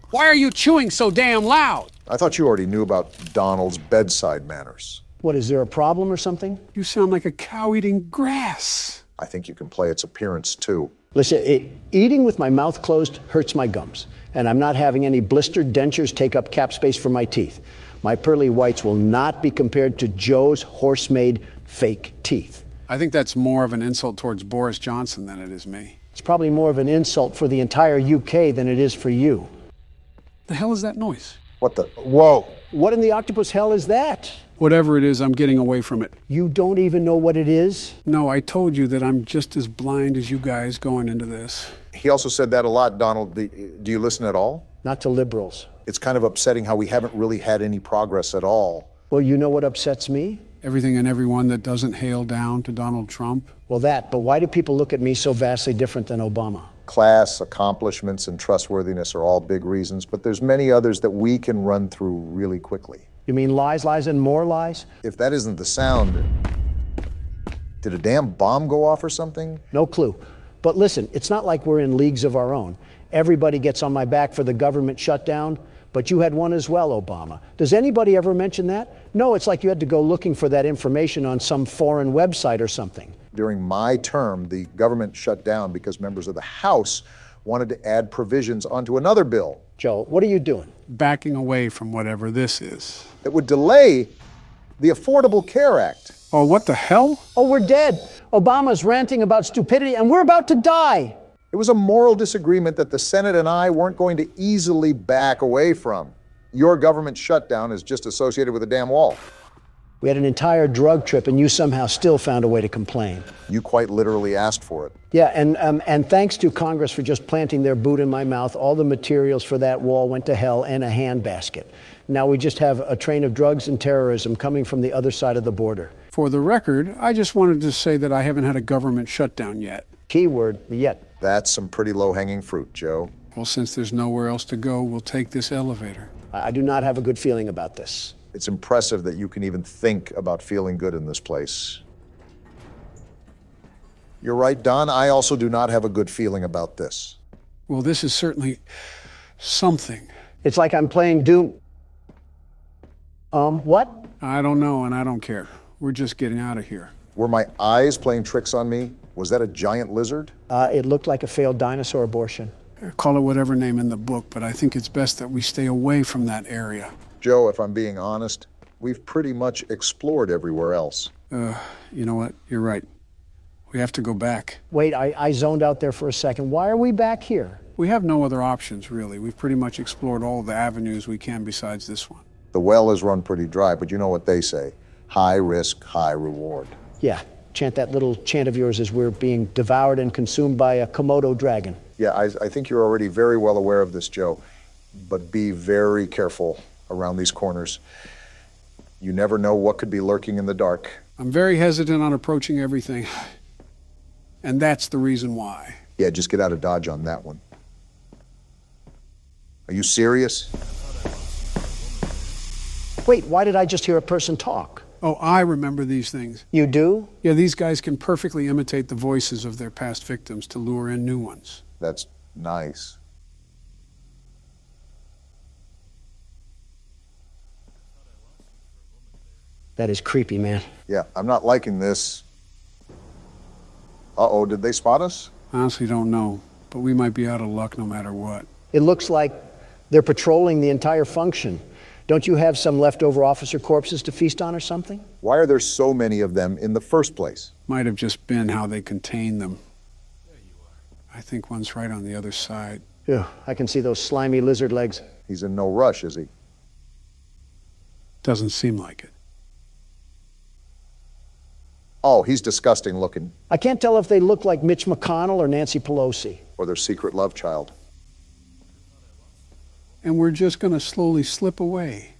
Why are you chewing so damn loud? I thought you already knew about Donald's bedside manners. What, is there a problem or something? You sound like a cow eating grass. I think you can play its appearance, too. Listen, eating with my mouth closed hurts my gums, and I'm not having any blistered dentures take up cap space for my teeth. My pearly whites will not be compared to Joe's horse-made fake teeth. I think that's more of an insult towards Boris Johnson than it is me. It's probably more of an insult for the entire UK than it is for you. The hell is that noise? What the? Whoa! What in the octopus hell is that? Whatever it is, I'm getting away from it. You don't even know what it is? No, I told you that I'm just as blind as you guys going into this. He also said that a lot, Donald. Do you listen at all? Not to liberals. It's kind of upsetting how we haven't really had any progress at all. Well, you know what upsets me? Everything and everyone that doesn't hail down to Donald Trump. Well, but why do people look at me so vastly different than Obama? Class, accomplishments, and trustworthiness are all big reasons, but there's many others that we can run through really quickly. You mean lies, lies, and more lies? If that isn't the sound, did a damn bomb go off or something? No clue. But listen, it's not like we're in leagues of our own. Everybody gets on my back for the government shutdown, but you had one as well, Obama. Does anybody ever mention that? No, it's like you had to go looking for that information on some foreign website or something. During my term, the government shut down because members of the House wanted to add provisions onto another bill. Joe, what are you doing? Backing away from whatever this is. That would delay the Affordable Care Act. Oh, what the hell? Oh, we're dead. Obama's ranting about stupidity, and we're about to die. It was a moral disagreement that the Senate and I weren't going to easily back away from. Your government shutdown is just associated with a damn wall. We had an entire drug trip, and you somehow still found a way to complain. You quite literally asked for it. Yeah, and thanks to Congress for just planting their boot in my mouth, all the materials for that wall went to hell in a handbasket. Now we just have a train of drugs and terrorism coming from the other side of the border. For the record, I just wanted to say that I haven't had a government shutdown yet. Keyword, yet. That's some pretty low-hanging fruit, Joe. Well, since there's nowhere else to go, we'll take this elevator. I do not have a good feeling about this. It's impressive that you can even think about feeling good in this place. You're right, Don. I also do not have a good feeling about this. Well, this is certainly something. It's like I'm playing Doom. What? I don't know, and I don't care. We're just getting out of here. Were my eyes playing tricks on me? Was that a giant lizard? It looked like a failed dinosaur abortion. Call it whatever name in the book, but I think it's best that we stay away from that area. Joe, if I'm being honest, we've pretty much explored everywhere else. You know what? You're right. We have to go back. Wait, I zoned out there for a second. Why are we back here? We have no other options, really. We've pretty much explored all the avenues we can besides this one. The well is run pretty dry, but you know what they say. High risk, high reward. Yeah, chant that little chant of yours as we're being devoured and consumed by a Komodo dragon. Yeah, I think you're already very well aware of this, Joe. But be very careful around these corners. You never know what could be lurking in the dark. I'm very hesitant on approaching everything. And that's the reason why. Yeah, just get out of Dodge on that one. Are you serious? Wait, why did I just hear a person talk? Oh, I remember these things. You do? Yeah, these guys can perfectly imitate the voices of their past victims to lure in new ones. That's nice. That is creepy, man. Yeah, I'm not liking this. Uh-oh, did they spot us? Honestly, don't know, but we might be out of luck no matter what. It looks like they're patrolling the entire function. Don't you have some leftover officer corpses to feast on or something? Why are there so many of them in the first place? Might have just been how they contain them. I think one's right on the other side. Yeah, I can see those slimy lizard legs. He's in no rush, is he? Doesn't seem like it. Oh, he's disgusting looking. I can't tell if they look like Mitch McConnell or Nancy Pelosi. Or their secret love child. And we're just going to slowly slip away.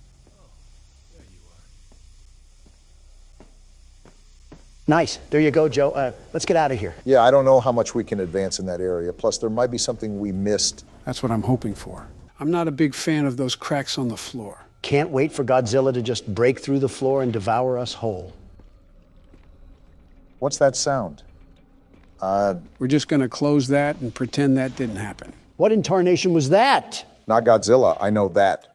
Nice. There you go, Joe. Let's get out of here. Yeah, I don't know how much we can advance in that area. Plus, there might be something we missed. That's what I'm hoping for. I'm not a big fan of those cracks on the floor. Can't wait for Godzilla to just break through the floor and devour us whole. What's that sound? We're just going to close that and pretend that didn't happen. What in tarnation was that? Not Godzilla, I know that.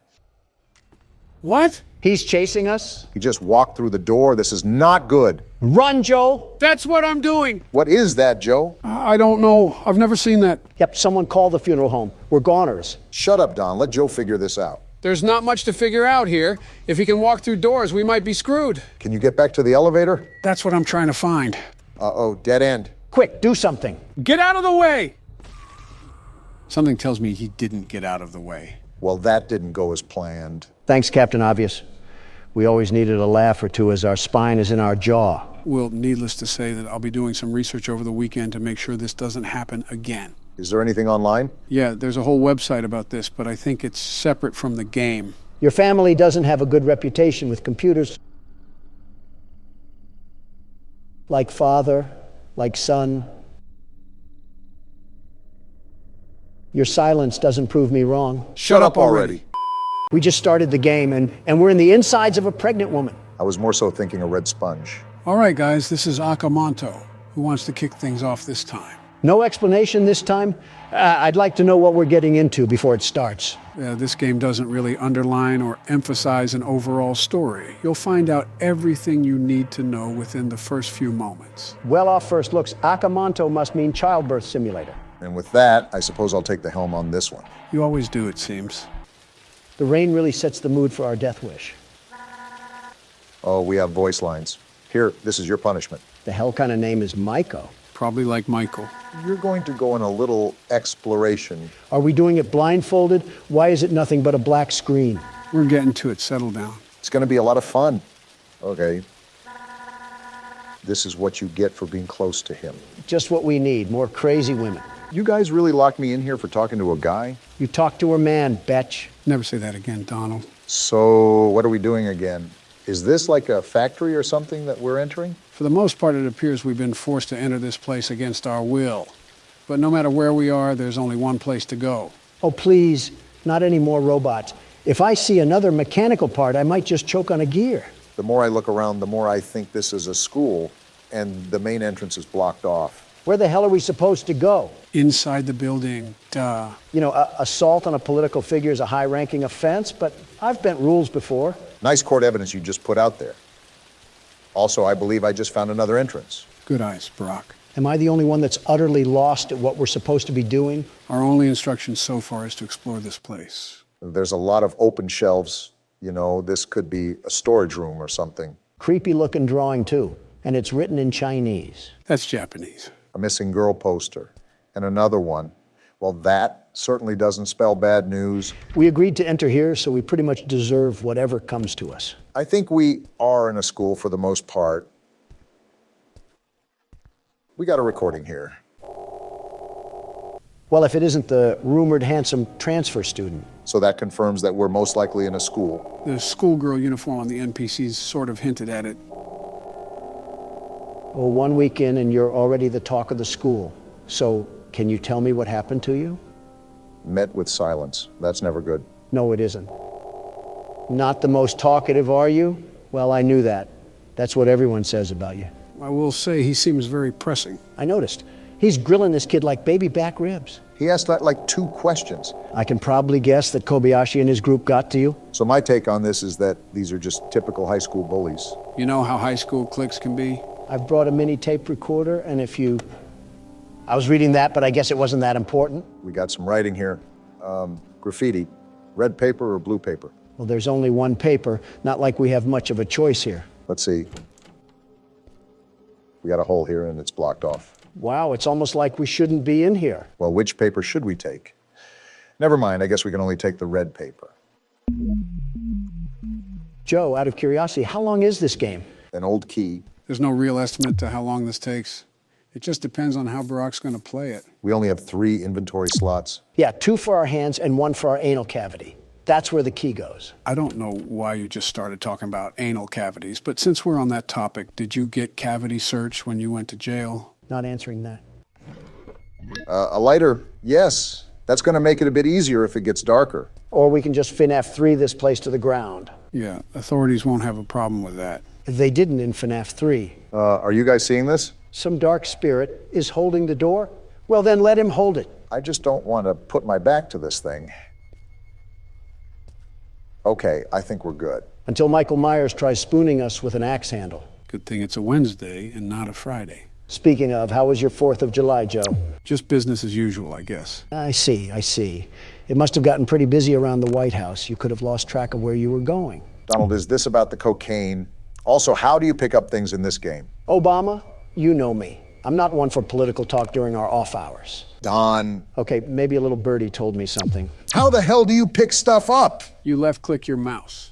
What? He's chasing us? He just walked through the door. This is not good. Run, Joe! That's what I'm doing! What is that, Joe? I don't know. I've never seen that. Yep, someone call the funeral home. We're goners. Shut up, Don. Let Joe figure this out. There's not much to figure out here. If he can walk through doors, we might be screwed. Can you get back to the elevator? That's what I'm trying to find. Uh-oh, dead end. Quick, do something. Get out of the way! Something tells me he didn't get out of the way. Well, that didn't go as planned. Thanks, Captain Obvious. We always needed a laugh or two as our spine is in our jaw. Well, needless to say that I'll be doing some research over the weekend to make sure this doesn't happen again. Is there anything online? Yeah, there's a whole website about this, but I think it's separate from the game. Your family doesn't have a good reputation with computers. Like father, like son. Your silence doesn't prove me wrong. Shut up already. We just started the game, and we're in the insides of a pregnant woman. I was more so thinking a red sponge. All right, guys, this is Akamanto, who wants to kick things off this time. No explanation this time? I'd like to know what we're getting into before it starts. This game doesn't really underline or emphasize an overall story. You'll find out everything you need to know within the first few moments. Well off first looks, Akamanto must mean childbirth simulator. And with that, I suppose I'll take the helm on this one. You always do, it seems. The rain really sets the mood for our death wish. Oh, we have voice lines. Here, this is your punishment. The hell kind of name is Maiko? Probably like Michael. You're going to go on a little exploration. Are we doing it blindfolded? Why is it nothing but a black screen? We're getting to it. Settle down. It's going to be a lot of fun. Okay. This is what you get for being close to him. Just what we need, more crazy women. You guys really locked me in here for talking to a guy? You talk to a man, betch. Never say that again, Donald. So, what are we doing again? Is this like a factory or something that we're entering? For the most part, it appears we've been forced to enter this place against our will. But no matter where we are, there's only one place to go. Oh, please, not any more robots. If I see another mechanical part, I might just choke on a gear. The more I look around, the more I think this is a school, and the main entrance is blocked off. Where the hell are we supposed to go? Inside the building, duh. You know, assault on a political figure is a high-ranking offense, but I've bent rules before. Nice court evidence you just put out there. Also, I believe I just found another entrance. Good eyes, Brock. Am I the only one that's utterly lost at what we're supposed to be doing? Our only instruction so far is to explore this place. There's a lot of open shelves. You know, this could be a storage room or something. Creepy-looking drawing, too. And it's written in Chinese. That's Japanese. A missing girl poster. And another one. Well, that certainly doesn't spell bad news. We agreed to enter here, so we pretty much deserve whatever comes to us. I think we are in a school for the most part. We got a recording here. Well, if it isn't the rumored handsome transfer student. So that confirms that we're most likely in a school. The schoolgirl uniform on the NPCs sort of hinted at it. Well, 1 week in and you're already the talk of the school. So, can you tell me what happened to you? Met with silence. That's never good. No, it isn't. Not the most talkative, are you? Well, I knew that. That's what everyone says about you. I will say he seems very pressing. I noticed. He's grilling this kid like baby back ribs. He asked like 2 questions. I can probably guess that Kobayashi and his group got to you. So my take on this is that these are just typical high school bullies. You know how high school cliques can be? I've brought a mini tape recorder, and if you... I was reading that, but I guess it wasn't that important. We got some writing here. Graffiti. Red paper or blue paper? Well, there's only one paper. Not like we have much of a choice here. Let's see. We got a hole here and it's blocked off. Wow, it's almost like we shouldn't be in here. Well, which paper should we take? Never mind, I guess we can only take the red paper. Joe, out of curiosity, how long is this game? An old key. There's no real estimate to how long this takes. It just depends on how Barack's going to play it. We only have 3 inventory slots. Yeah, 2 for our hands and 1 for our anal cavity. That's where the key goes. I don't know why you just started talking about anal cavities, but since we're on that topic, did you get cavity search when you went to jail? Not answering that. A lighter, yes. That's going to make it a bit easier if it gets darker. Or we can just FNAF 3 this place to the ground. Yeah, authorities won't have a problem with that. They didn't in FNAF 3. Are you guys seeing this? Some dark spirit is holding the door? Well, then let him hold it. I just don't want to put my back to this thing. Okay, I think we're good. Until Michael Myers tries spooning us with an axe handle. Good thing it's a Wednesday and not a Friday. Speaking of, how was your 4th of July, Joe? Just business as usual, I guess. I see. It must have gotten pretty busy around the White House. You could have lost track of where you were going. Donald, is this about the cocaine? Also, how do you pick up things in this game? Obama, you know me. I'm not one for political talk during our off hours. Don. Okay, maybe a little birdie told me something. How the hell do you pick stuff up? You left-click your mouse.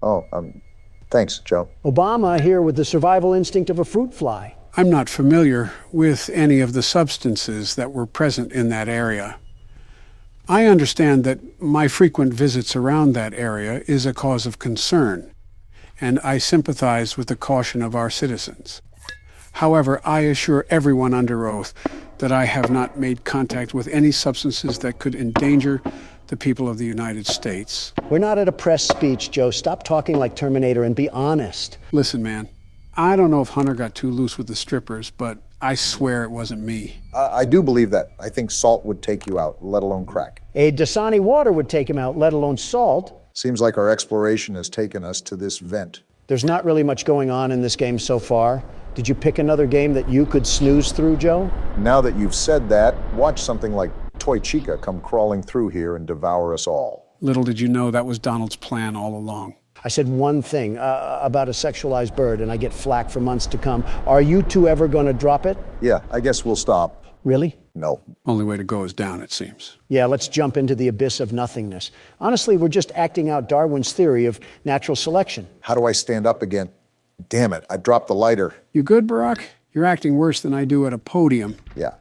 Oh, thanks, Joe. Obama here with the survival instinct of a fruit fly. I'm not familiar with any of the substances that were present in that area. I understand that my frequent visits around that area is a cause of concern, and I sympathize with the caution of our citizens. However, I assure everyone under oath that I have not made contact with any substances that could endanger the people of the United States. We're not at a press speech, Joe. Stop talking like Terminator and be honest. Listen, man, I don't know if Hunter got too loose with the strippers, but I swear it wasn't me. I do believe that. I think salt would take you out, let alone crack. A Dasani water would take him out, let alone salt. Seems like our exploration has taken us to this vent. There's not really much going on in this game so far. Did you pick another game that you could snooze through, Joe? Now that you've said that, watch something like Toy Chica come crawling through here and devour us all. Little did you know that was Donald's plan all along. I said one thing about a sexualized bird, and I get flack for months to come. Are you two ever going to drop it? Yeah, I guess we'll stop. Really? No. Only way to go is down, it seems. Yeah, let's jump into the abyss of nothingness. Honestly, we're just acting out Darwin's theory of natural selection. How do I stand up again? Damn it, I dropped the lighter. You good, Barack? You're acting worse than I do at a podium. Yeah,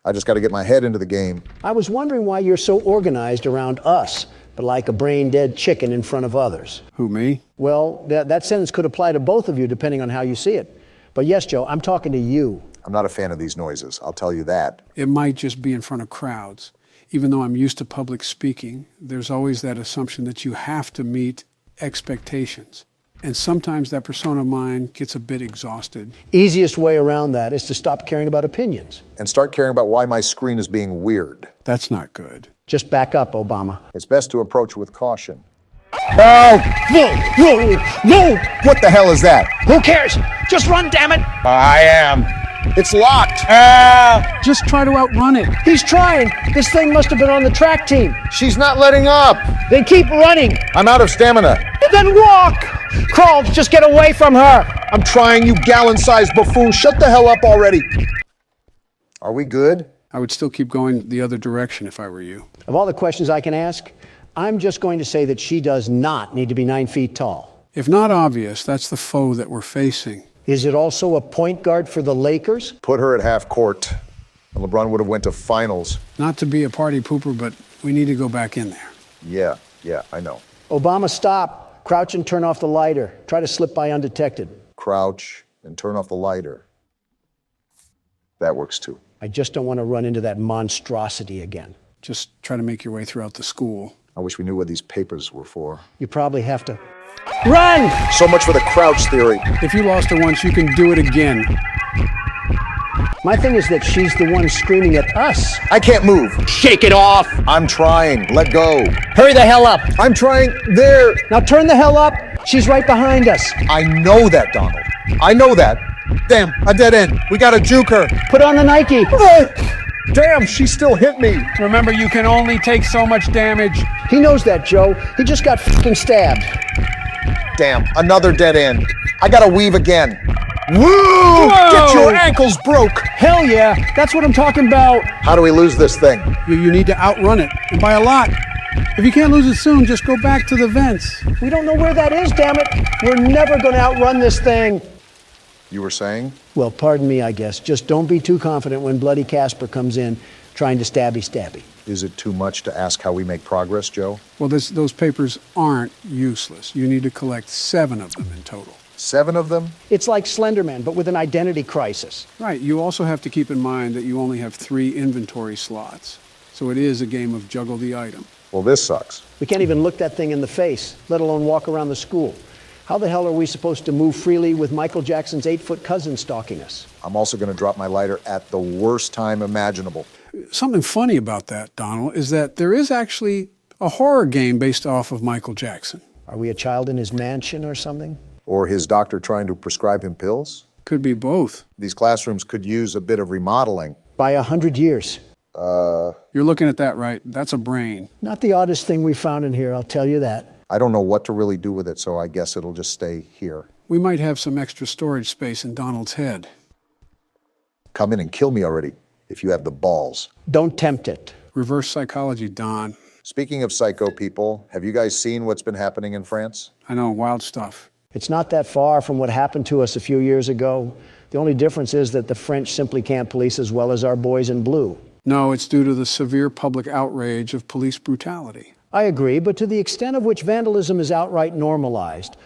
I just got to get my head into the game. I was wondering why you're so organized around us, but like a brain-dead chicken in front of others. Who, me? Well, that sentence could apply to both of you depending on how you see it. But yes, Joe, I'm talking to you. I'm not a fan of these noises, I'll tell you that. It might just be in front of crowds. Even though I'm used to public speaking, there's always that assumption that you have to meet expectations. And sometimes that persona of mine gets a bit exhausted. Easiest way around that is to stop caring about opinions. And start caring about why my screen is being weird. That's not good. Just back up, Obama. It's best to approach with caution. No! No! What the hell is that? Who cares? Just run, damn it! I am. It's locked. Just try to outrun it. He's trying. This thing must have been on the track team. She's not letting up. Then keep running. I'm out of stamina. Then walk. Crawl, just get away from her. I'm trying, you gallon-sized buffoon. Shut the hell up already. Are we good? I would still keep going the other direction if I were you. Of all the questions I can ask, I'm just going to say that she does not need to be 9 feet tall. If not obvious, that's the foe that we're facing. Is it also a point guard for the Lakers? Put her at half court. LeBron would have went to finals. Not to be a party pooper, but we need to go back in there. Yeah, I know. Obama, stop. Crouch and turn off the lighter. Try to slip by undetected. Crouch and turn off the lighter. That works too. I just don't want to run into that monstrosity again. Just try to make your way throughout the school. I wish we knew what these papers were for. You probably have to run! So much for the crouch theory. If you lost her once, you can do it again. My thing is that she's the one screaming at us. I can't move. Shake it off! I'm trying. Let go. Hurry the hell up! I'm trying. There. Now turn the hell up! She's right behind us. I know that, Donald. I know that. Damn, a dead end. We gotta juke her. Put on the Nike. Damn, she still hit me. Remember, you can only take so much damage. He knows that, Joe. He just got fucking stabbed. Damn, another dead end. I gotta weave again. Woo! Whoa! Get your ankles broke. Hell yeah, that's what I'm talking about. How do we lose this thing? You need to outrun it, and by a lot. If you can't lose it soon, just go back to the vents. We don't know where that is, damn it. We're never gonna outrun this thing. You were saying? Well, pardon me, I guess. Just don't be too confident when Bloody Casper comes in trying to stabby. Is it too much to ask how we make progress, Joe? Well, those papers aren't useless. You need to collect 7 of them in total. 7 of them? It's like Slenderman, but with an identity crisis. Right. You also have to keep in mind that you only have 3 inventory slots. So it is a game of juggle the item. Well, this sucks. We can't even look that thing in the face, let alone walk around the school. How the hell are we supposed to move freely with Michael Jackson's 8-foot cousin stalking us? I'm also going to drop my lighter at the worst time imaginable. Something funny about that, Donald, is that there is actually a horror game based off of Michael Jackson. Are we a child in his mansion or something? Or his doctor trying to prescribe him pills? Could be both. These classrooms could use a bit of remodeling. By 100 years. You're looking at that right. That's a brain. Not the oddest thing we found in here, I'll tell you that. I don't know what to really do with it, so I guess it'll just stay here. We might have some extra storage space in Donald's head. Come in and kill me already, if you have the balls. Don't tempt it. Reverse psychology, Don. Speaking of psycho people, have you guys seen what's been happening in France? I know, wild stuff. It's not that far from what happened to us a few years ago. The only difference is that the French simply can't police as well as our boys in blue. No, it's due to the severe public outrage of police brutality. I agree, but to the extent of which vandalism is outright normalized,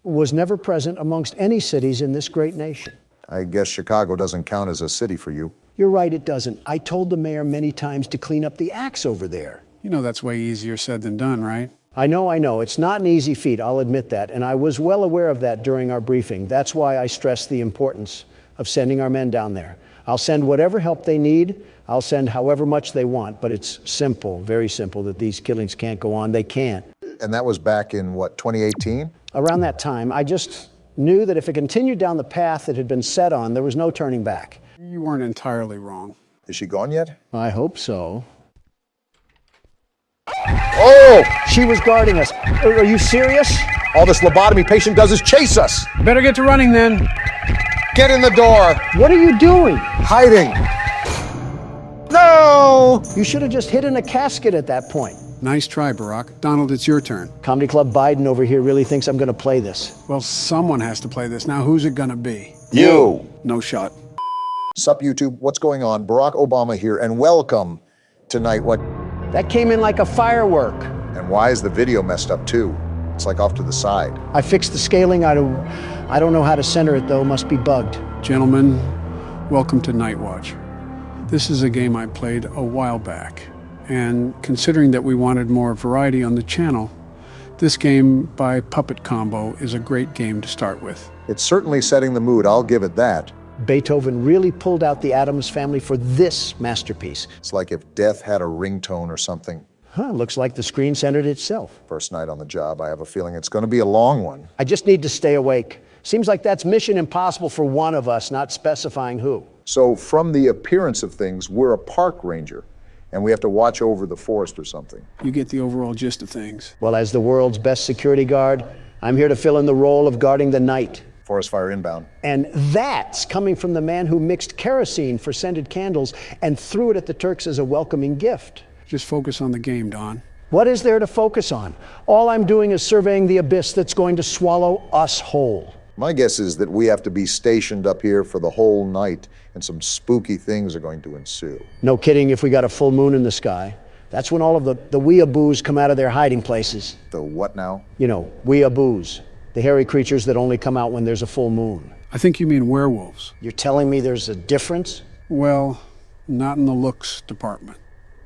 was never present amongst any cities in this great nation. I guess Chicago doesn't count as a city for you. You're right, it doesn't. I told the mayor many times to clean up the acts over there. You know that's way easier said than done, right? I know. It's not an easy feat, I'll admit that, and I was well aware of that during our briefing. That's why I stressed the importance of sending our men down there. I'll send whatever help they need. I'll send however much they want, but it's simple, very simple, that these killings can't go on. They can't. And that was back in, what, 2018? Around that time, I just knew that if it continued down the path it had been set on, there was no turning back. You weren't entirely wrong. Is she gone yet? I hope so. Oh! She was guarding us. Are you serious? All this lobotomy patient does is chase us. Better get to running then. Get in the door. What are you doing? Hiding. No! You should have just hidden a casket at that point. Nice try, Barack. Donald, it's your turn. Comedy Club Biden over here really thinks I'm going to play this. Well, someone has to play this. Now, who's it going to be? You. No shot. Sup, YouTube? What's going on? Barack Obama here, and welcome to Night What? That came in like a firework. And why is the video messed up, too? It's like off to the side. I fixed the scaling. I don't know how to center it, though. Must be bugged. Gentlemen, welcome to Night Watch. This is a game I played a while back. And considering that we wanted more variety on the channel, this game by Puppet Combo is a great game to start with. It's certainly setting the mood, I'll give it that. Beethoven really pulled out the Addams Family for this masterpiece. It's like if death had a ringtone or something. Huh, looks like the screen centered itself. First night on the job, I have a feeling it's going to be a long one. I just need to stay awake. Seems like that's mission impossible for one of us, not specifying who. So from the appearance of things, we're a park ranger, and we have to watch over the forest or something. You get the overall gist of things. Well, as the world's best security guard, I'm here to fill in the role of guarding the night. Forest fire inbound. And that's coming from the man who mixed kerosene for scented candles and threw it at the Turks as a welcoming gift. Just focus on the game, Don. What is there to focus on? All I'm doing is surveying the abyss that's going to swallow us whole. My guess is that we have to be stationed up here for the whole night, and some spooky things are going to ensue. No kidding if we got a full moon in the sky. That's when all of the weeaboos come out of their hiding places. The what now? You know, weeaboos. The hairy creatures that only come out when there's a full moon. I think you mean werewolves. You're telling me there's a difference? Well, not in the looks department.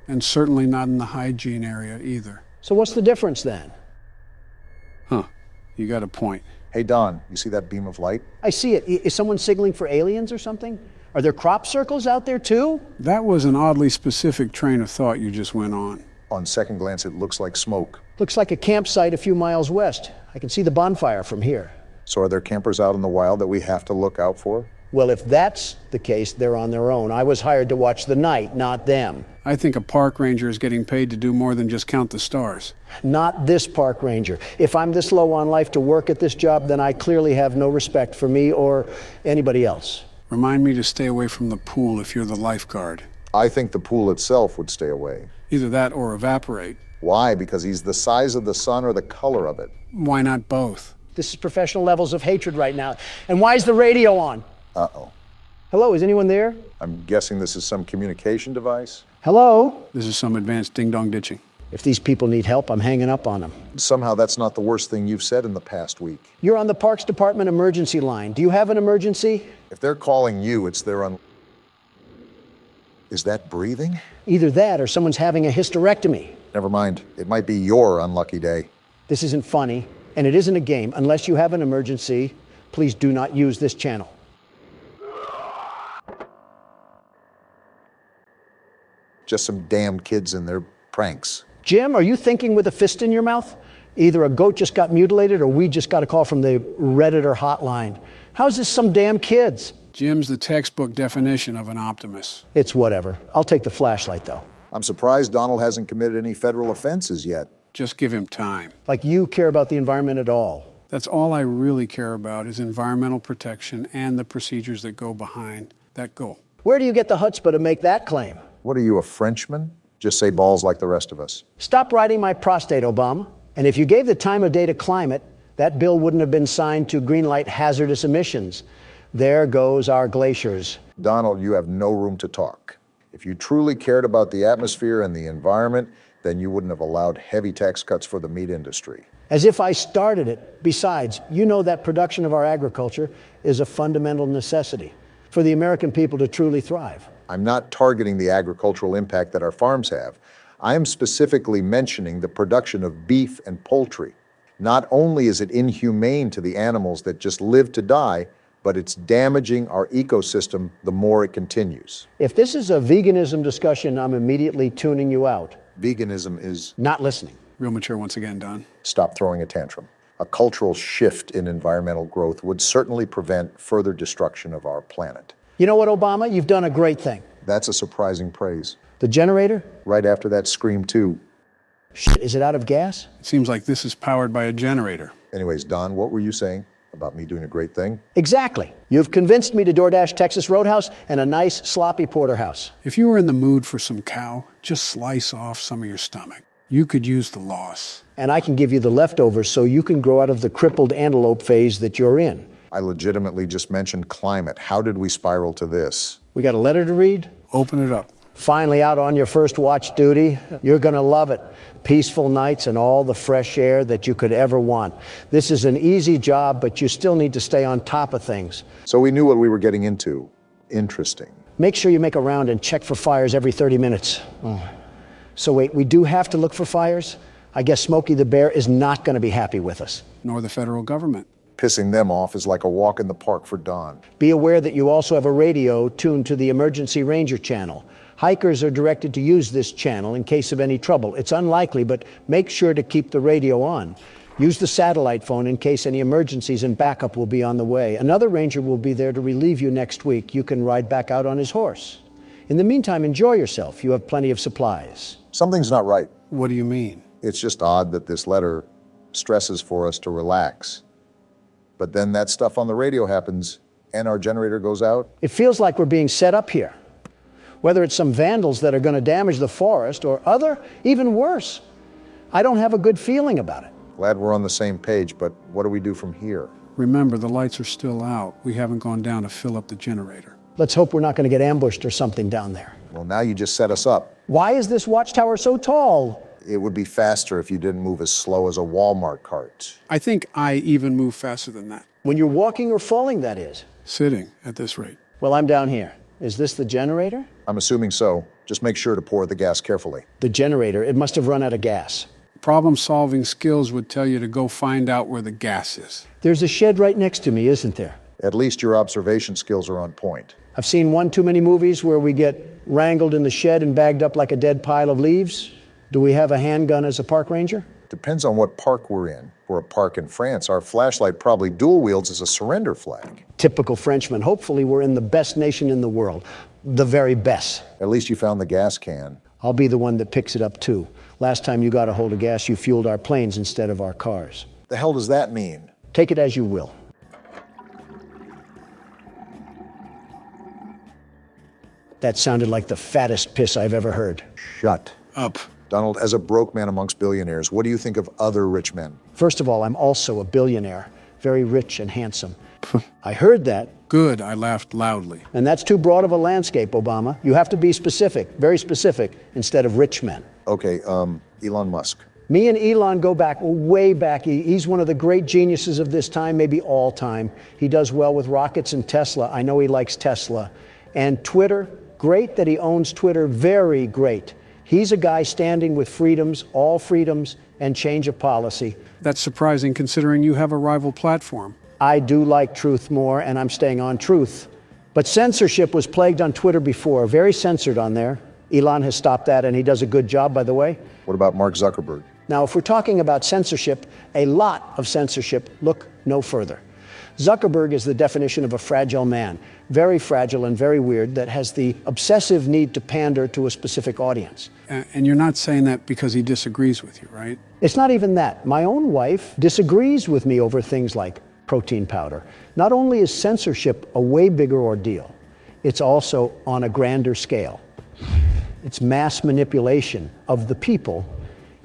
And certainly not in the hygiene area either. So what's the difference then? Huh. You got a point. Hey, Don, you see that beam of light? I see it. Is someone signaling for aliens or something? Are there crop circles out there too? That was an oddly specific train of thought you just went on. On second glance, it looks like smoke. Looks like a campsite a few miles west. I can see the bonfire from here. So are there campers out in the wild that we have to look out for? Well, if that's the case, they're on their own. I was hired to watch the night, not them. I think a park ranger is getting paid to do more than just count the stars. Not this park ranger. If I'm this low on life to work at this job, then I clearly have no respect for me or anybody else. Remind me to stay away from the pool if you're the lifeguard. I think the pool itself would stay away. Either that or evaporate. Why? Because he's the size of the sun or the color of it? Why not both? This is professional levels of hatred right now. And why is the radio on? Uh-oh. Hello, is anyone there? I'm guessing this is some communication device? Hello? This is some advanced ding-dong ditching. If these people need help, I'm hanging up on them. Somehow that's not the worst thing you've said in the past week. You're on the Parks Department emergency line. Do you have an emergency? If they're calling you, it's their Is that breathing? Either that or someone's having a hysterectomy. Never mind. It might be your unlucky day. This isn't funny, and it isn't a game. Unless you have an emergency, please do not use this channel. Just some damn kids and their pranks. Jim, are you thinking with a fist in your mouth? Either a goat just got mutilated or we just got a call from the Redditor hotline. How's this some damn kids? Jim's the textbook definition of an optimist. It's whatever. I'll take the flashlight, though. I'm surprised Donald hasn't committed any federal offenses yet. Just give him time. Like you care about the environment at all. That's all I really care about is environmental protection and the procedures that go behind that goal. Where do you get the chutzpah to make that claim? What are you, a Frenchman? Just say balls like the rest of us. Stop riding my prostate, Obama. And if you gave the time of day to climate, that bill wouldn't have been signed to greenlight hazardous emissions. There goes our glaciers. Donald, you have no room to talk. If you truly cared about the atmosphere and the environment, then you wouldn't have allowed heavy tax cuts for the meat industry. As if I started it. Besides, you know that production of our agriculture is a fundamental necessity for the American people to truly thrive. I'm not targeting the agricultural impact that our farms have. I am specifically mentioning the production of beef and poultry. Not only is it inhumane to the animals that just live to die, but it's damaging our ecosystem the more it continues. If this is a veganism discussion, I'm immediately tuning you out. Veganism is not listening. Real mature once again, Don. Stop throwing a tantrum. A cultural shift in environmental growth would certainly prevent further destruction of our planet. You know what, Obama? You've done a great thing. That's a surprising praise. The generator? Right after that scream, too. Shit, is it out of gas? It seems like this is powered by a generator. Anyways, Don, what were you saying about me doing a great thing? Exactly. You've convinced me to DoorDash Texas Roadhouse and a nice sloppy porterhouse. If you were in the mood for some cow, just slice off some of your stomach. You could use the loss. And I can give you the leftovers so you can grow out of the crippled antelope phase that you're in. I legitimately just mentioned climate. How did we spiral to this? We got a letter to read? Open it up. Finally out on your first watch duty. You're gonna love it. Peaceful nights and all the fresh air that you could ever want. This is an easy job, but you still need to stay on top of things. So we knew what we were getting into. Interesting. Make sure you make a round and check for fires every 30 minutes. Oh. So wait, we do have to look for fires? I guess Smokey the Bear is not gonna be happy with us. Nor the federal government. Pissing them off is like a walk in the park for Don. Be aware that you also have a radio tuned to the Emergency Ranger channel. Hikers are directed to use this channel in case of any trouble. It's unlikely, but make sure to keep the radio on. Use the satellite phone in case any emergencies, and backup will be on the way. Another ranger will be there to relieve you next week. You can ride back out on his horse. In the meantime, enjoy yourself. You have plenty of supplies. Something's not right. What do you mean? It's just odd that this letter stresses for us to relax. But then that stuff on the radio happens and our generator goes out. It feels like we're being set up here. Whether it's some vandals that are going to damage the forest or other, even worse. I don't have a good feeling about it. Glad we're on the same page, but what do we do from here? Remember, the lights are still out. We haven't gone down to fill up the generator. Let's hope we're not going to get ambushed or something down there. Well, now you just set us up. Why is this watchtower so tall? It would be faster if you didn't move as slow as a Walmart cart. I think I even move faster than that. When you're walking or falling, that is. Sitting at this rate. Well, I'm down here. Is this the generator? I'm assuming so. Just make sure to pour the gas carefully. The generator, it must have run out of gas. Problem-solving skills would tell you to go find out where the gas is. There's a shed right next to me, isn't there? At least your observation skills are on point. I've seen one too many movies where we get wrangled in the shed and bagged up like a dead pile of leaves. Do we have a handgun as a park ranger? Depends on what park we're in. For a park in France, our flashlight probably dual wields as a surrender flag. Typical Frenchman. Hopefully we're in the best nation in the world. The very best. At least you found the gas can. I'll be the one that picks it up too. Last time you got a hold of gas, you fueled our planes instead of our cars. The hell does that mean? Take it as you will. That sounded like the fattest piss I've ever heard. Shut up. Donald, as a broke man amongst billionaires, what do you think of other rich men? First of all, I'm also a billionaire. Very rich and handsome. I heard that. Good, I laughed loudly. And that's too broad of a landscape, Obama. You have to be specific, very specific, instead of rich men. Okay, Elon Musk. Me and Elon go back, way back. He's one of the great geniuses of this time, maybe all time. He does well with rockets and Tesla. I know he likes Tesla. And Twitter, great that he owns Twitter, very great. He's a guy standing with freedoms, all freedoms, and change of policy. That's surprising considering you have a rival platform. I do like truth more, and I'm staying on truth. But censorship was plagued on Twitter before, very censored on there. Elon has stopped that, and he does a good job, by the way. What about Mark Zuckerberg? Now, if we're talking about censorship, a lot of censorship, look no further. Zuckerberg is the definition of a fragile man, very fragile and very weird, that has the obsessive need to pander to a specific audience. And you're not saying that because he disagrees with you, right? It's not even that. My own wife disagrees with me over things like protein powder. Not only is censorship a way bigger ordeal, it's also on a grander scale. It's mass manipulation of the people,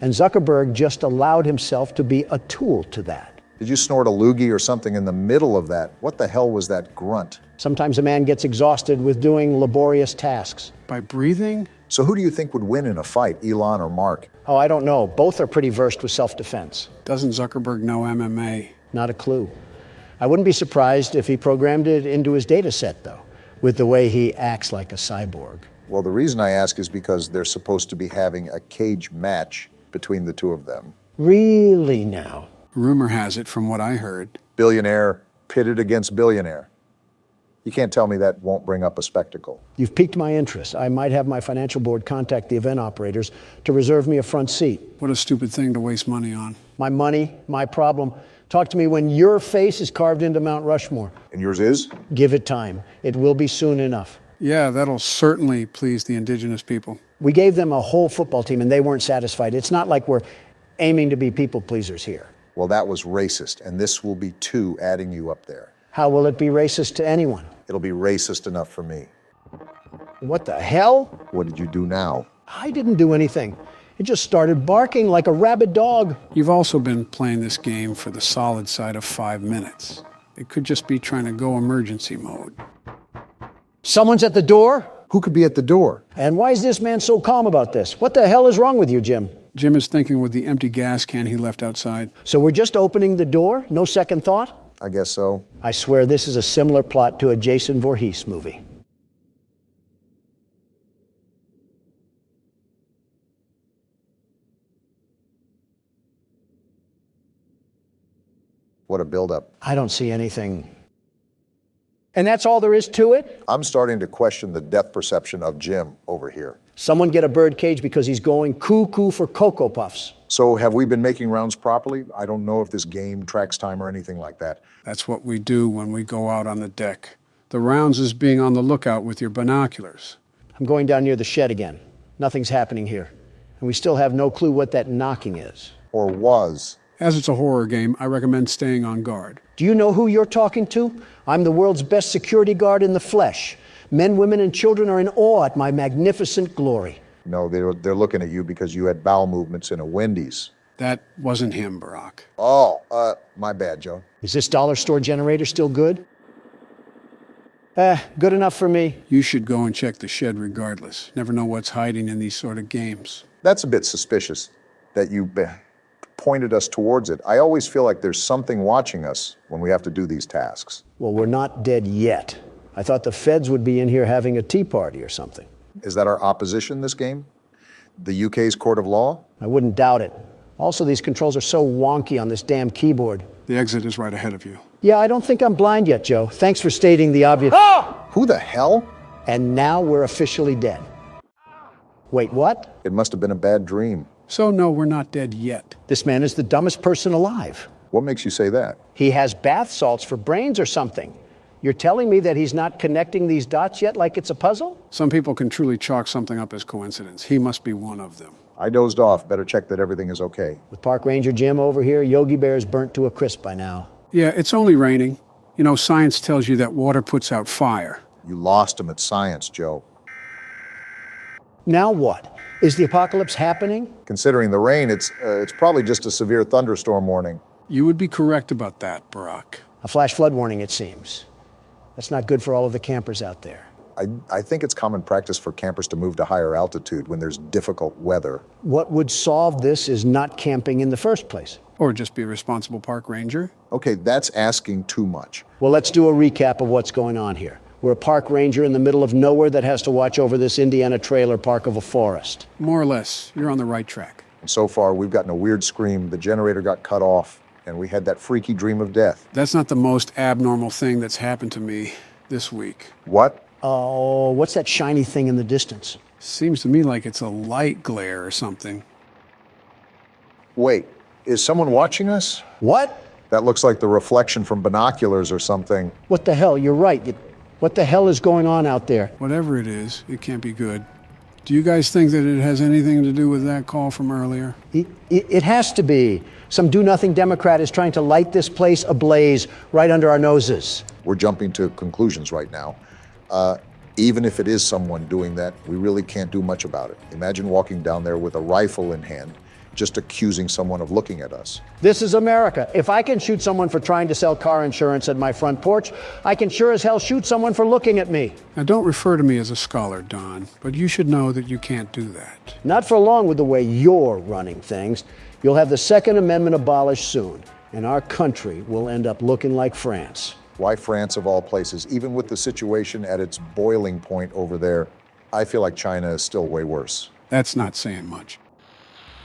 and Zuckerberg just allowed himself to be a tool to that. Did you snort a loogie or something in the middle of that? What the hell was that grunt? Sometimes a man gets exhausted with doing laborious tasks. By breathing? So who do you think would win in a fight, Elon or Mark? Oh, I don't know. Both are pretty versed with self-defense. Doesn't Zuckerberg know MMA? Not a clue. I wouldn't be surprised if he programmed it into his data set, though, with the way he acts like a cyborg. Well, the reason I ask is because they're supposed to be having a cage match between the two of them. Really now? Rumor has it, from what I heard. Billionaire pitted against billionaire. You can't tell me that won't bring up a spectacle. You've piqued my interest. I might have my financial board contact the event operators to reserve me a front seat. What a stupid thing to waste money on. My money, my problem. Talk to me when your face is carved into Mount Rushmore. And yours is? Give it time. It will be soon enough. Yeah, that'll certainly please the indigenous people. We gave them a whole football team and they weren't satisfied. It's not like we're aiming to be people pleasers here. Well, that was racist, and this will be two adding you up there. How will it be racist to anyone? It'll be racist enough for me. What the hell? What did you do now? I didn't do anything. It just started barking like a rabid dog. You've also been playing this game for the solid side of 5 minutes. It could just be trying to go emergency mode. Someone's at the door? Who could be at the door? And why is this man so calm about this? What the hell is wrong with you, Jim? Jim is thinking with the empty gas can he left outside. So we're just opening the door? No second thought? I guess so. I swear this is a similar plot to a Jason Voorhees movie. What a buildup. I don't see anything. And that's all there is to it? I'm starting to question the depth perception of Jim over here. Someone get a bird cage because he's going cuckoo for Cocoa Puffs. So have we been making rounds properly? I don't know if this game tracks time or anything like that. That's what we do when we go out on the deck. The rounds is being on the lookout with your binoculars. I'm going down near the shed again. Nothing's happening here. And we still have no clue what that knocking is. Or was. As it's a horror game, I recommend staying on guard. Do you know who you're talking to? I'm the world's best security guard in the flesh. Men, women, and children are in awe at my magnificent glory. No, they're looking at you because you had bowel movements in a Wendy's. That wasn't him, Barack. Oh, my bad, Joe. Is this dollar store generator still good? Good enough for me. You should go and check the shed regardless. Never know what's hiding in these sort of games. That's a bit suspicious that you pointed us towards it. I always feel like there's something watching us when we have to do these tasks. Well, we're not dead yet. I thought the feds would be in here having a tea party or something. Is that our opposition this game? The UK's court of law? I wouldn't doubt it. Also, these controls are so wonky on this damn keyboard. The exit is right ahead of you. Yeah, I don't think I'm blind yet, Joe. Thanks for stating the obvious. Ah! Who the hell? And now we're officially dead. Wait, what? It must have been a bad dream. So no, we're not dead yet. This man is the dumbest person alive. What makes you say that? He has bath salts for brains or something. You're telling me that he's not connecting these dots yet like it's a puzzle? Some people can truly chalk something up as coincidence. He must be one of them. I dozed off. Better check that everything is okay. With Park Ranger Jim over here, Yogi Bear's burnt to a crisp by now. Yeah, it's only raining. You know, science tells you that water puts out fire. You lost him at science, Joe. Now what? Is the apocalypse happening? Considering the rain, it's probably just a severe thunderstorm warning. You would be correct about that, Barack. A flash flood warning, it seems. That's not good for all of the campers out there. I think it's common practice for campers to move to higher altitude when there's difficult weather. What would solve this is not camping in the first place. Or just be a responsible park ranger. Okay, that's asking too much. Well, let's do a recap of what's going on here. We're a park ranger in the middle of nowhere that has to watch over this Indiana trailer park of a forest. More or less. You're on the right track. And so far, we've gotten a weird scream. The generator got cut off, and we had that freaky dream of death. That's not the most abnormal thing that's happened to me this week. What? Oh, what's that shiny thing in the distance? Seems to me like it's a light glare or something. Wait, is someone watching us? What? That looks like the reflection from binoculars or something. What the hell? You're right. What the hell is going on out there? Whatever it is, it can't be good. Do you guys think that it has anything to do with that call from earlier? It has to be. Some do-nothing Democrat is trying to light this place ablaze right under our noses. We're jumping to conclusions right now. Even if it is someone doing that, we really can't do much about it. Imagine walking down there with a rifle in hand, just accusing someone of looking at us. This is America. If I can shoot someone for trying to sell car insurance at my front porch, I can sure as hell shoot someone for looking at me. Now, don't refer to me as a scholar, Don, but you should know that you can't do that. Not for long with the way you're running things. You'll have the Second Amendment abolished soon, and our country will end up looking like France. Why France of all places? Even with the situation at its boiling point over there, I feel like China is still way worse. That's not saying much.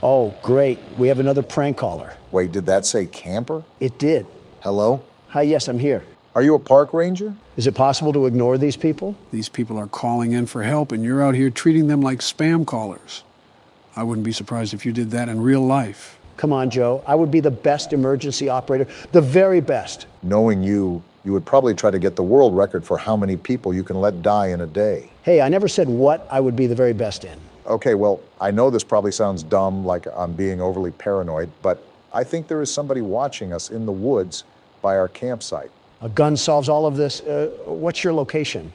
Oh, great. We have another prank caller. Wait, did that say camper? It did. Hello? Hi, yes, I'm here. Are you a park ranger? Is it possible to ignore these people? These people are calling in for help, and you're out here treating them like spam callers. I wouldn't be surprised if you did that in real life. Come on, Joe. I would be the best emergency operator, the very best. Knowing you would probably try to get the world record for how many people you can let die in a day. Hey, I never said what I would be the very best in. Okay, well, I know this probably sounds dumb, like I'm being overly paranoid, but I think there is somebody watching us in the woods by our campsite. A gun solves all of this. What's your location?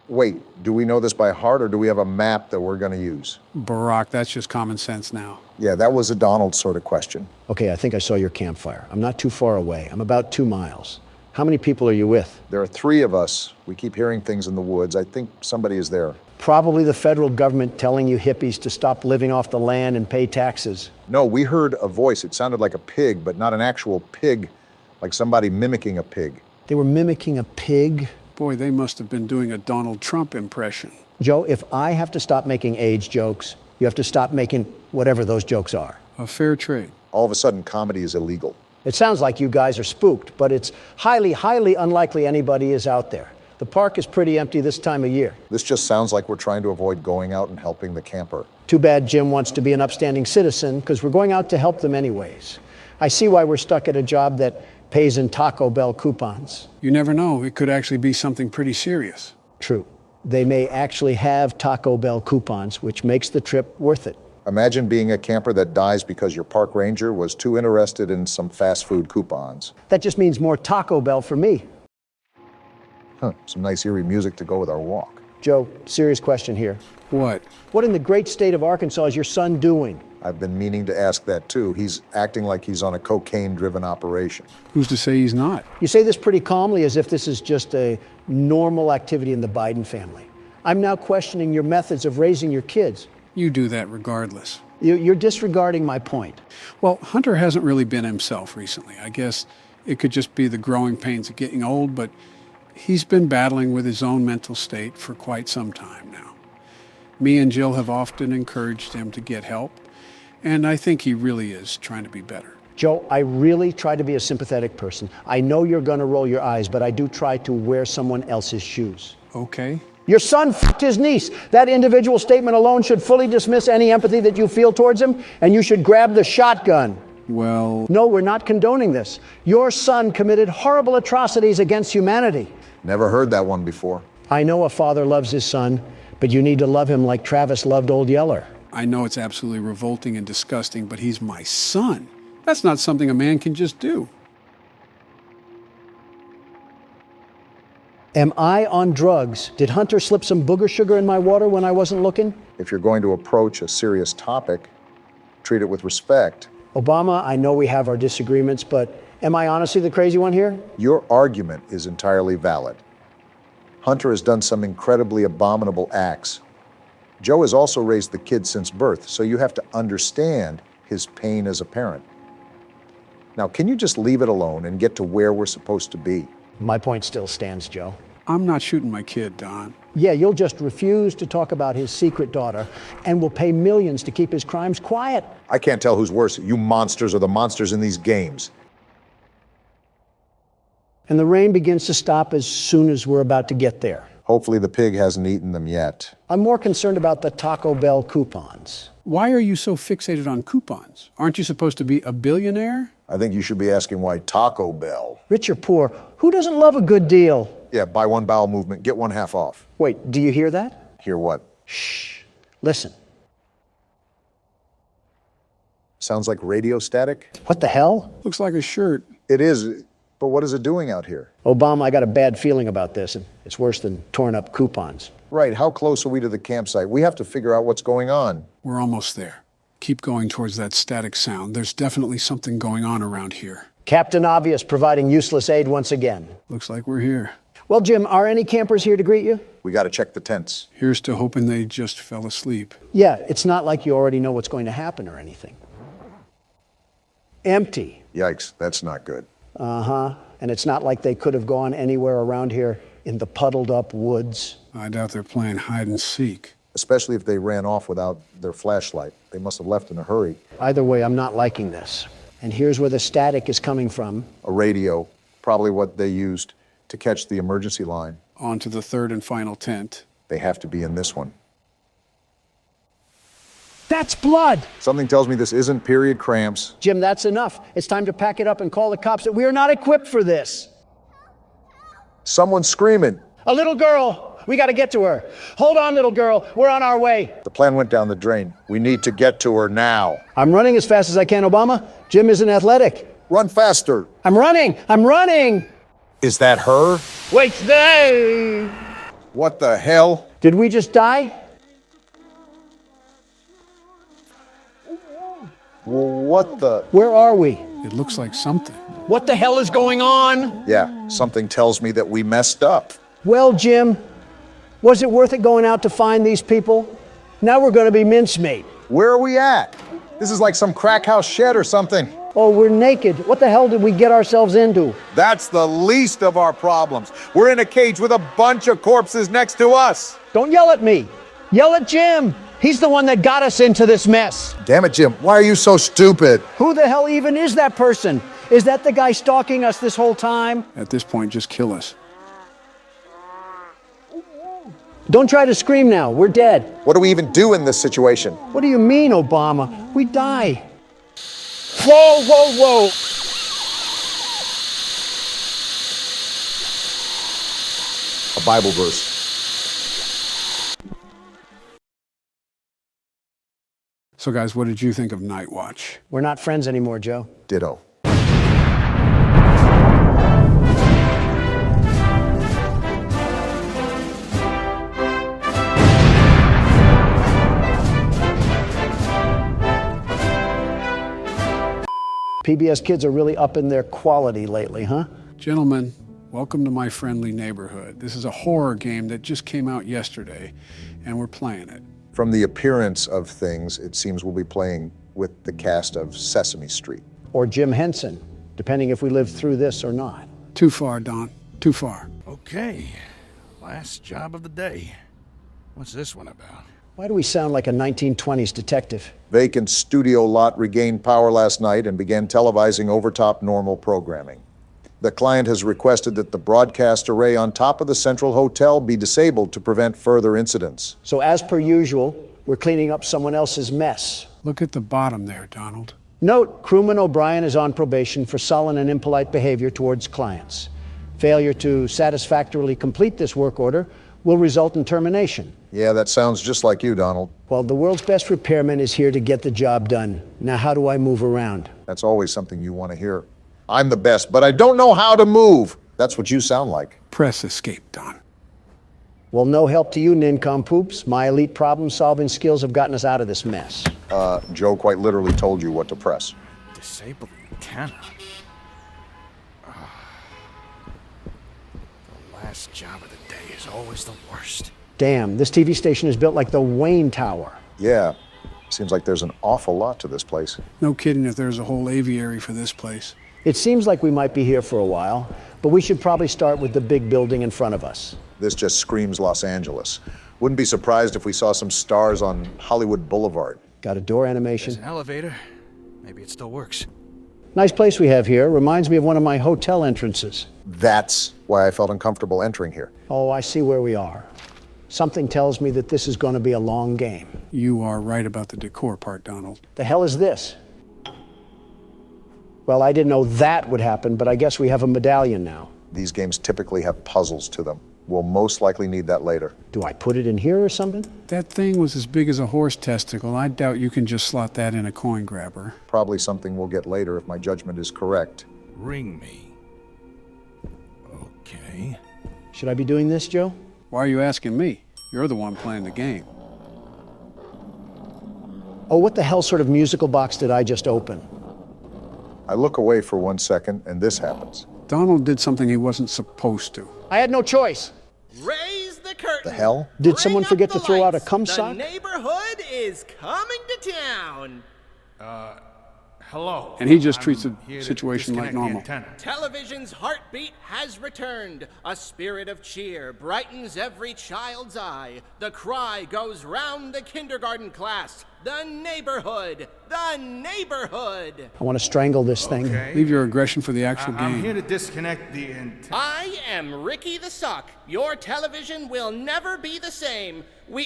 Wait, do we know this by heart, or do we have a map that we're going to use? Barack, that's just common sense now. Yeah, that was a Donald sort of question. Okay, I think I saw your campfire. I'm not too far away. I'm about 2 miles. How many people are you with? There are 3 of us. We keep hearing things in the woods. I think somebody is there. Probably the federal government telling you hippies to stop living off the land and pay taxes. No, we heard a voice. It sounded like a pig, but not an actual pig, like somebody mimicking a pig. They were mimicking a pig? Boy, they must have been doing a Donald Trump impression. Joe, if I have to stop making age jokes, you have to stop making whatever those jokes are. A fair trade. All of a sudden, comedy is illegal. It sounds like you guys are spooked, but it's highly, highly unlikely anybody is out there. The park is pretty empty this time of year. This just sounds like we're trying to avoid going out and helping the camper. Too bad Jim wants to be an upstanding citizen, because we're going out to help them anyways. I see why we're stuck at a job that pays in Taco Bell coupons. You never know. It could actually be something pretty serious. True. They may actually have Taco Bell coupons, which makes the trip worth it. Imagine being a camper that dies because your park ranger was too interested in some fast food coupons. That just means more Taco Bell for me. Huh, some nice eerie music to go with our walk. Joe, serious question here. What? What in the great state of Arkansas is your son doing? I've been meaning to ask that too. He's acting like he's on a cocaine-driven operation. Who's to say he's not? You say this pretty calmly, as if this is just a normal activity in the Biden family. I'm now questioning your methods of raising your kids. You do that regardless. You're disregarding my point. Well, Hunter hasn't really been himself recently. I guess it could just be the growing pains of getting old, but he's been battling with his own mental state for quite some time now. Me and Jill have often encouraged him to get help, and I think he really is trying to be better. Joe, I really try to be a sympathetic person. I know you're going to roll your eyes, but I do try to wear someone else's shoes. Okay. Your son fucked his niece. That individual statement alone should fully dismiss any empathy that you feel towards him, and you should grab the shotgun. Well... No, we're not condoning this. Your son committed horrible atrocities against humanity. Never heard that one before. I know a father loves his son, but you need to love him like Travis loved Old Yeller. I know it's absolutely revolting and disgusting, but he's my son. That's not something a man can just do. Am I on drugs? Did Hunter slip some booger sugar in my water when I wasn't looking? If you're going to approach a serious topic, treat it with respect. Obama, I know we have our disagreements, but am I honestly the crazy one here? Your argument is entirely valid. Hunter has done some incredibly abominable acts. Joe has also raised the kid since birth, so you have to understand his pain as a parent. Now, can you just leave it alone and get to where we're supposed to be? My point still stands, Joe. I'm not shooting my kid, Don. Yeah, you'll just refuse to talk about his secret daughter and will pay millions to keep his crimes quiet. I can't tell who's worse, you monsters or the monsters in these games. And the rain begins to stop as soon as we're about to get there. Hopefully the pig hasn't eaten them yet. I'm more concerned about the Taco Bell coupons. Why are you so fixated on coupons? Aren't you supposed to be a billionaire? I think you should be asking why Taco Bell. Rich or poor, who doesn't love a good deal? Yeah, buy one bowel movement, get one half off. Wait, do you hear that? Hear what? Shh. Listen. Sounds like radio static. What the hell? Looks like a shirt. It is. But what is it doing out here? Obama, I got a bad feeling about this. It's worse than torn up coupons. Right, how close are we to the campsite? We have to figure out what's going on. We're almost there. Keep going towards that static sound. There's definitely something going on around here. Captain Obvious providing useless aid once again. Looks like we're here. Well, Jim, are any campers here to greet you? We got to check the tents. Here's to hoping they just fell asleep. Yeah, it's not like you already know what's going to happen or anything. Empty. Yikes, that's not good. Uh-huh. And it's not like they could have gone anywhere around here in the puddled up woods. I doubt they're playing hide and seek. Especially if they ran off without their flashlight. They must have left in a hurry. Either way, I'm not liking this. And here's where the static is coming from. A radio, probably what they used to catch the emergency line. On to the third and final tent. They have to be in this one. That's blood! Something tells me this isn't period cramps. Jim, that's enough. It's time to pack it up and call the cops. We are not equipped for this. Someone's screaming. A little girl. We got to get to her. Hold on, little girl. We're on our way. The plan went down the drain. We need to get to her now. I'm running as fast as I can, Obama. Jim isn't athletic. Run faster. I'm running. I'm running. Is that her? Wait there. What the hell? Did we just die? What the? Where are we? It looks like something. What the hell is going on? Yeah, something tells me that we messed up. Well, Jim, was it worth it going out to find these people? Now we're going to be mincemeat. Where are we at? This is like some crack house shed or something. Oh, we're naked. What the hell did we get ourselves into? That's the least of our problems. We're in a cage with a bunch of corpses next to us. Don't yell at me. Yell at Jim. He's the one that got us into this mess. Damn it, Jim. Why are you so stupid? Who the hell even is that person? Is that the guy stalking us this whole time? At this point, just kill us. Don't try to scream now. We're dead. What do we even do in this situation? What do you mean, Obama? We die. Whoa, whoa, whoa. A Bible verse. So guys, what did you think of Night Watch? We're not friends anymore, Joe. Ditto. PBS kids are really upping their quality lately, huh? Gentlemen, welcome to my friendly neighborhood. This is a horror game that just came out yesterday, and we're playing it. From the appearance of things, it seems we'll be playing with the cast of Sesame Street. Or Jim Henson, depending if we live through this or not. Too far, Don. Too far. Okay, last job of the day. What's this one about? Why do we sound like a 1920s detective? Vacant studio lot regained power last night and began televising over-top normal programming. The client has requested that the broadcast array on top of the Central Hotel be disabled to prevent further incidents. So as per usual, we're cleaning up someone else's mess. Look at the bottom there, Donald. Note, crewman O'Brien is on probation for sullen and impolite behavior towards clients. Failure to satisfactorily complete this work order will result in termination. Yeah, that sounds just like you, Donald. Well, the world's best repairman is here to get the job done. Now, how do I move around? That's always something you want to hear. I'm the best, but I don't know how to move. That's what you sound like. Press escape, Don. Well, no help to you, nincompoops. My elite problem-solving skills have gotten us out of this mess. Joe quite literally told you what to press. Disable the antenna. The last job of the day is always the worst. Damn, this TV station is built like the Wayne Tower. Yeah, seems like there's an awful lot to this place. No kidding if there's a whole aviary for this place. It seems like we might be here for a while, but we should probably start with the big building in front of us. This just screams Los Angeles. Wouldn't be surprised if we saw some stars on Hollywood Boulevard. Got a door animation. There's an elevator. Maybe it still works. Nice place we have here. Reminds me of one of my hotel entrances. That's why I felt uncomfortable entering here. Oh, I see where we are. Something tells me that this is going to be a long game. You are right about the decor part, Donald. The hell is this? Well, I didn't know that would happen, but I guess we have a medallion now. These games typically have puzzles to them. We'll most likely need that later. Do I put it in here or something? That thing was as big as a horse testicle. I doubt you can just slot that in a coin grabber. Probably something we'll get later if my judgment is correct. Ring me. Should I be doing this, Joe? Why are you asking me? You're the one playing the game. Oh, what the hell sort of musical box did I just open? I look away for 1 second, and this happens. Donald did something he wasn't supposed to. I had no choice. Raise the curtain. The hell? Did someone forget to throw out a cum The sock? neighborhood is coming to town. Hello. And he just treats the here to situation like disconnect the normal. antenna. Television's heartbeat has returned. A spirit of cheer brightens every child's eye. The cry goes round the kindergarten class. The neighborhood! The neighborhood! I want to strangle this thing. Leave your aggression for the actual I'm game. here to disconnect the antenna. I am Ricky the Sock. Your television will never be the same.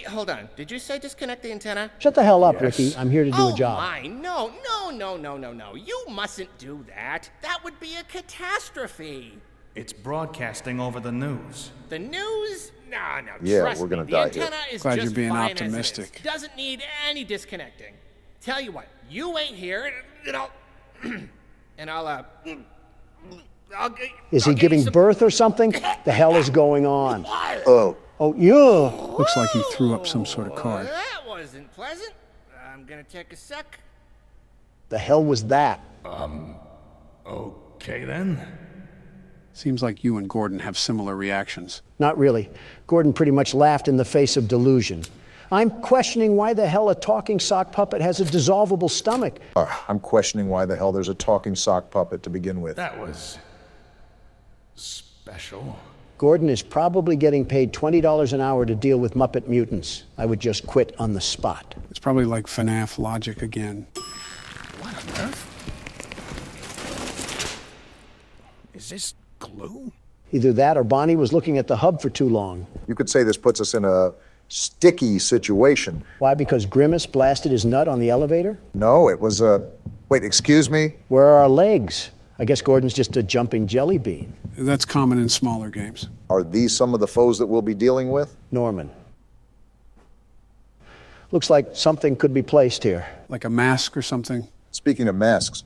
Hold on. Did you say disconnect the antenna? Shut the hell up, Ricky. I'm here to do a job. Oh my, no. You mustn't do that. That would be a catastrophe. It's broadcasting over the news. The news? No. Yeah, trust we're gonna me. die The here. antenna is Glad just you're being fine as it is. optimistic. Doesn't need any disconnecting. Tell you what, you wait here, and I'll Is he giving birth or something? The hell is going on? Oh. Oh, yeah. Looks like he threw up some sort of card. That wasn't pleasant. I'm gonna take a sec. The hell was that? Okay then. Seems like you and Gordon have similar reactions. Not really. Gordon pretty much laughed in the face of delusion. I'm questioning why the hell a talking sock puppet has a dissolvable stomach. I'm questioning why the hell there's a talking sock puppet to begin with. That was special. Gordon is probably getting paid $20 an hour to deal with Muppet mutants. I would just quit on the spot. It's probably like FNAF logic again. What on earth? Is this glue? Either that or Bonnie was looking at the hub for too long. You could say this puts us in a sticky situation. Why? Because Grimace blasted his nut on the elevator? No, it was a... Wait, excuse me? Where are our legs? I guess Gordon's just a jumping jelly bean. That's common in smaller games. Are these some of the foes that we'll be dealing with? Norman. Looks like something could be placed here. Like a mask or something? Speaking of masks,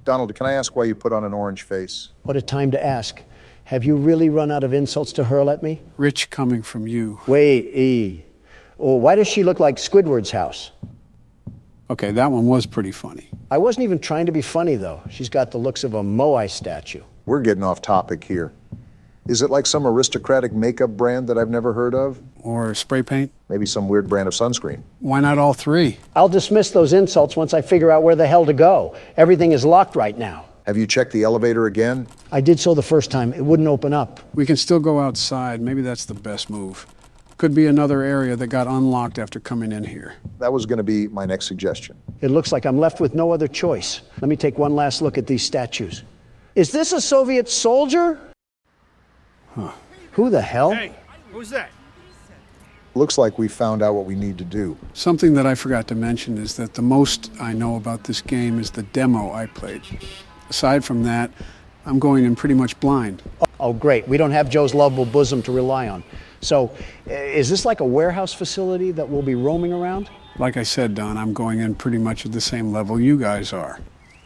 Donald, can I ask why you put on an orange face? What a time to ask. Have you really run out of insults to hurl at me? Rich coming from you. Wait, Oh, why does she look like Squidward's house? Okay, that one was pretty funny. I wasn't even trying to be funny, though. She's got the looks of a Moai statue. We're getting off topic here. Is it like some aristocratic makeup brand that I've never heard of? Or spray paint? Maybe some weird brand of sunscreen. Why not all three? I'll dismiss those insults once I figure out where the hell to go. Everything is locked right now. Have you checked the elevator again? I did so the first time. It wouldn't open up. We can still go outside. Maybe that's the best move. Could be another area that got unlocked after coming in here. That was going to be my next suggestion. It looks like I'm left with no other choice. Let me take one last look at these statues. Is this a Soviet soldier? Huh. Who the hell? Hey, who's that? Looks like we found out what we need to do. Something that I forgot to mention is that the most I know about this game is the demo I played. Aside from that, I'm going in pretty much blind. Oh, great. We don't have Joe's lovable bosom to rely on. So, is this like a warehouse facility that we'll be roaming around? Like I said, Don, I'm going in pretty much at the same level you guys are.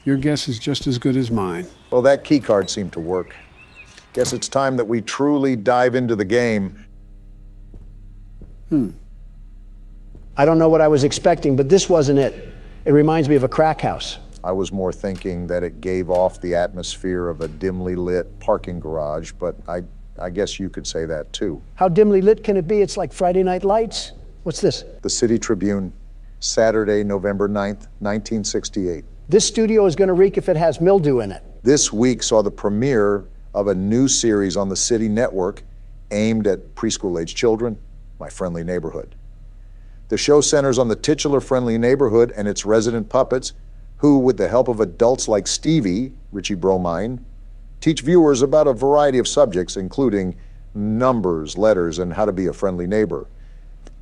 Your guess is just as good as mine. Well, that key card seemed to work. Guess it's time that we truly dive into the game. I don't know what I was expecting, but this wasn't it. It reminds me of a crack house. I was more thinking that it gave off the atmosphere of a dimly lit parking garage, but I guess you could say that too. How dimly lit can it be? It's like Friday Night Lights. What's this? The City Tribune, Saturday, November 9th, 1968. This studio is going to reek if it has mildew in it. This week saw the premiere of a new series on the City Network aimed at preschool-age children, My Friendly Neighborhood. The show centers on the titular friendly neighborhood and its resident puppets who, with the help of adults like Stevie, Richie Bromine, teach viewers about a variety of subjects, including numbers, letters, and how to be a friendly neighbor.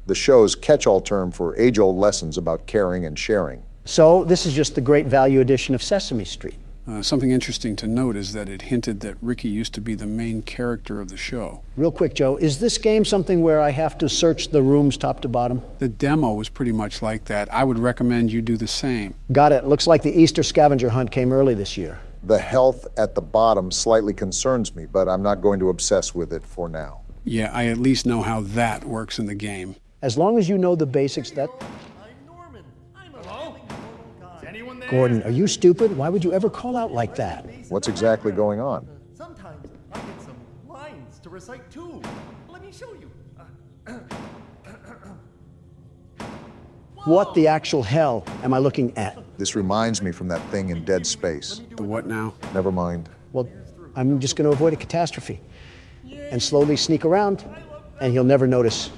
The show's catch-all term for age-old lessons about caring and sharing. So, this is just the great value edition of Sesame Street. Something interesting to note is that it hinted that Ricky used to be the main character of the show. Real quick, Joe, is this game something where I have to search the rooms top to bottom? The demo was pretty much like that. I would recommend you do the same. Got it. Looks like the Easter scavenger hunt came early this year. The health at the bottom slightly concerns me, but I'm not going to obsess with it for now. Yeah, I at least know how that works in the game. As long as you know the basics, that... Gordon, are you stupid? Why would you ever call out like that? What's exactly going on? Sometimes I get some lines to recite too. Let me show you. What the actual hell am I looking at? This reminds me from that thing in Dead Space. The what now? Never mind. Well, I'm just going to avoid a catastrophe and slowly sneak around, and he'll never notice.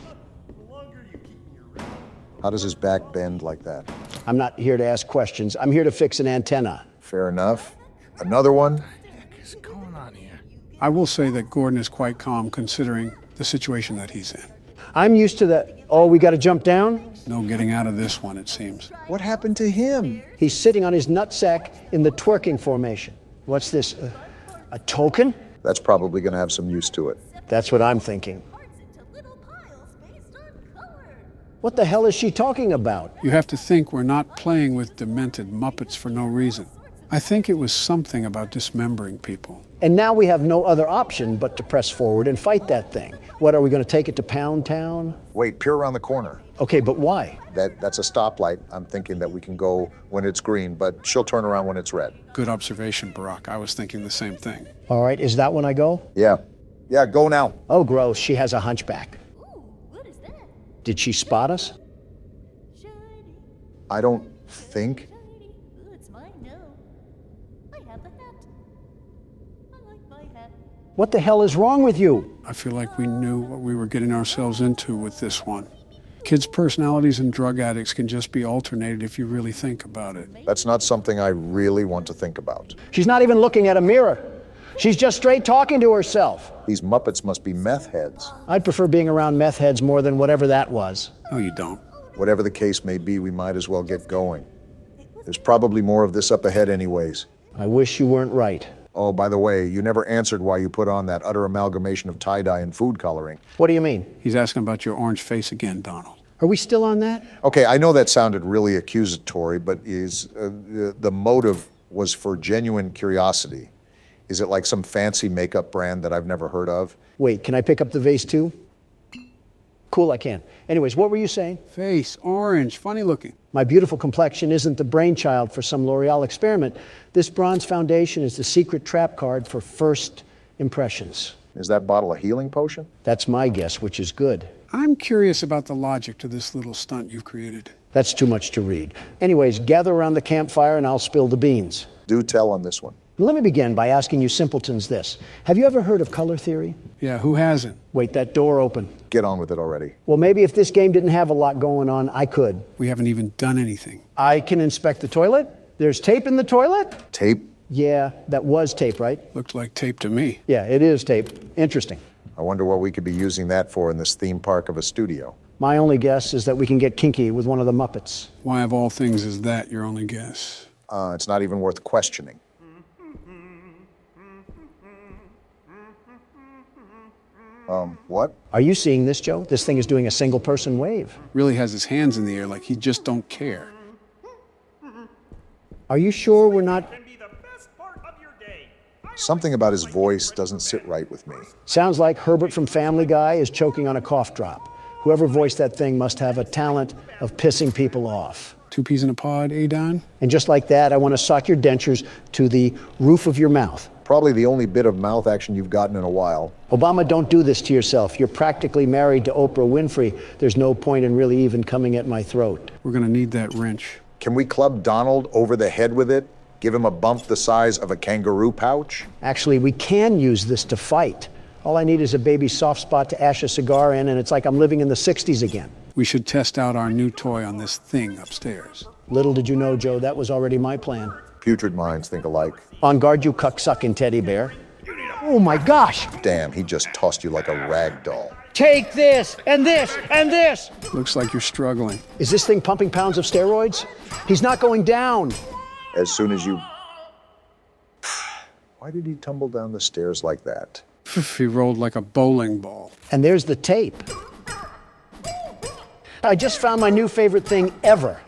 How does his back bend like that? I'm not here to ask questions. I'm here to fix an antenna. Fair enough. Another one? I will say that Gordon is quite calm considering the situation that he's in. I'm used to that. Oh, we got to jump down? No getting out of this one, it seems. What happened to him? He's sitting on his nutsack in the twerking formation. What's this? A token? That's probably going to have some use to it. That's what I'm thinking. What the hell is she talking about? You have to think we're not playing with demented Muppets for no reason. I think it was something about dismembering people. And now we have no other option but to press forward and fight that thing. What, are we going to take it to Pound Town? Wait, peer around the corner. Okay, but why? That's a stoplight. I'm thinking that we can go when it's green, but she'll turn around when it's red. Good observation, Barack. I was thinking the same thing. All right, is that when I go? Yeah. Yeah, go now. Oh, gross. She has a hunchback. Did she spot us? I don't think. What the hell is wrong with you? I feel like we knew what we were getting ourselves into with this one. Kids' personalities and drug addicts can just be alternated if you really think about it. That's not something I really want to think about. She's not even looking at a mirror. She's just straight talking to herself. These Muppets must be meth heads. I'd prefer being around meth heads more than whatever that was. No, you don't. Whatever the case may be, we might as well get going. There's probably more of this up ahead anyways. I wish you weren't right. Oh, by the way, you never answered why you put on that utter amalgamation of tie-dye and food coloring. What do you mean? He's asking about your orange face again, Donald. Are we still on that? Okay, I know that sounded really accusatory, but the motive was for genuine curiosity. Is it like some fancy makeup brand that I've never heard of? Wait, can I pick up the vase too? Cool, I can. Anyways, what were you saying? Face, orange, funny looking. My beautiful complexion isn't the brainchild for some L'Oreal experiment. This bronze foundation is the secret trap card for first impressions. Is that bottle a healing potion? That's my guess, which is good. I'm curious about the logic to this little stunt you've created. That's too much to read. Anyways, gather around the campfire and I'll spill the beans. Do tell on this one. Let me begin by asking you simpletons this. Have you ever heard of color theory? Yeah, who hasn't? Wait, that door open. Get on with it already. Well, maybe if this game didn't have a lot going on, I could. We haven't even done anything. I can inspect the toilet. There's tape in the toilet? Tape? Yeah, that was tape, right? Looked like tape to me. Yeah, it is tape. Interesting. I wonder what we could be using that for in this theme park of a studio. My only guess is that we can get kinky with one of the Muppets. Why of all things is that your only guess? It's not even worth questioning. What? Are you seeing this, Joe? This thing is doing a single-person wave. Really has his hands in the air like he just don't care. Are you sure we're not... Something about his voice doesn't sit right with me. Sounds like Herbert from Family Guy is choking on a cough drop. Whoever voiced that thing must have a talent of pissing people off. 2 peas in a pod, eh, Don? And just like that, I want to sock your dentures to the roof of your mouth. Probably the only bit of mouth action you've gotten in a while. Obama, don't do this to yourself. You're practically married to Oprah Winfrey. There's no point in really even coming at my throat. We're going to need that wrench. Can we club Donald over the head with it? Give him a bump the size of a kangaroo pouch? Actually, we can use this to fight. All I need is a baby soft spot to ash a cigar in, and it's like I'm living in the 60s again. We should test out our new toy on this thing upstairs. Little did you know, Joe, that was already my plan. Putrid minds think alike. On guard, you cuck-sucking teddy bear. Oh my gosh! Damn, he just tossed you like a rag doll. Take this, and this, and this! Looks like you're struggling. Is this thing pumping pounds of steroids? He's not going down. As soon as you... Why did he tumble down the stairs like that? He rolled like a bowling ball. And there's the tape. I just found my new favorite thing ever.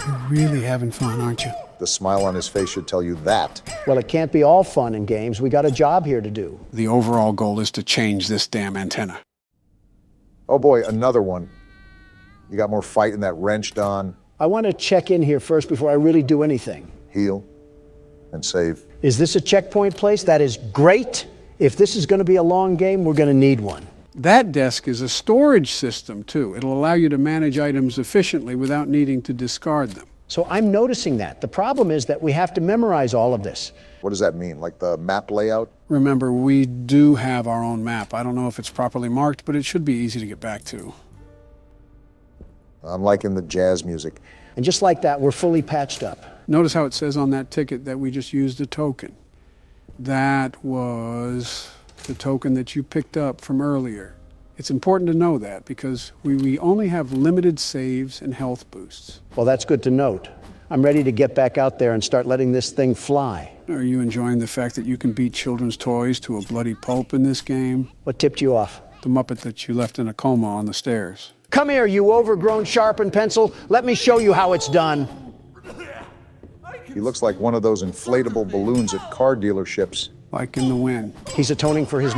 You're really having fun, aren't you? The smile on his face should tell you that. Well, it can't be all fun and games. We got a job here to do. The overall goal is to change this damn antenna. Oh boy, another one. You got more fight in that wrench, Don. I want to check in here first before I really do anything. Heal and save. Is this a checkpoint place? That is great. If this is going to be a long game, we're going to need one. That desk is a storage system, too. It'll allow you to manage items efficiently without needing to discard them. So I'm noticing that. The problem is that we have to memorize all of this. What does that mean? Like the map layout? Remember, we do have our own map. I don't know if it's properly marked, but it should be easy to get back to. I'm liking the jazz music. And just like that, we're fully patched up. Notice how it says on that ticket that we just used a token. That was the token that you picked up from earlier. It's important to know that because we only have limited saves and health boosts. Well, that's good to note. I'm ready to get back out there and start letting this thing fly. Are you enjoying the fact that you can beat children's toys to a bloody pulp in this game? What tipped you off? The Muppet that you left in a coma on the stairs. Come here, you overgrown sharpened pencil. Let me show you how it's done. He looks like one of those inflatable balloons at car dealerships. Like in the wind. He's atoning for his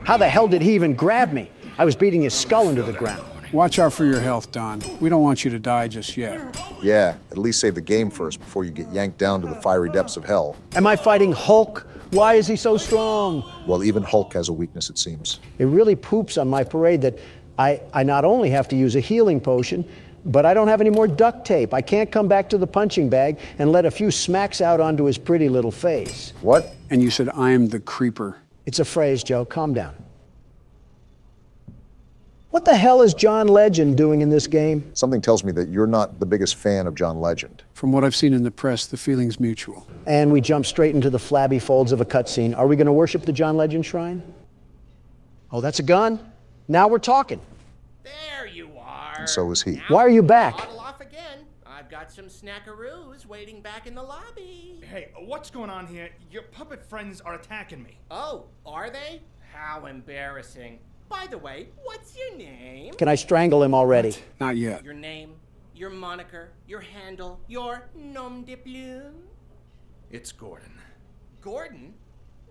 How the hell did he even grab me? I was beating his skull into the ground. Watch out for your health, Don. We don't want you to die just yet. Yeah, at least save the game first before you get yanked down to the fiery depths of hell. Am I fighting Hulk? Why is he so strong? Well, even Hulk has a weakness, it seems. It really poops on my parade that I not only have to use a healing potion, but I don't have any more duct tape. I can't come back to the punching bag and let a few smacks out onto his pretty little face. What? And you said, I'm the creeper. It's a phrase, Joe. Calm down. What the hell is John Legend doing in this game? Something tells me that you're not the biggest fan of John Legend. From what I've seen in the press, the feeling's mutual. And we jump straight into the flabby folds of a cutscene. Are we going to worship the John Legend shrine? Oh, that's a gun? Now we're talking. There you are. And so is he. Why are you back? Bottle off again. I've got some snackaroos waiting back in the lobby. Hey, what's going on here? Your puppet friends are attacking me. Oh, are they? How embarrassing. By the way, what's your name? Can I strangle him already? Not yet. Your name, your moniker, your handle, your nom de plume? It's Gordon. Gordon?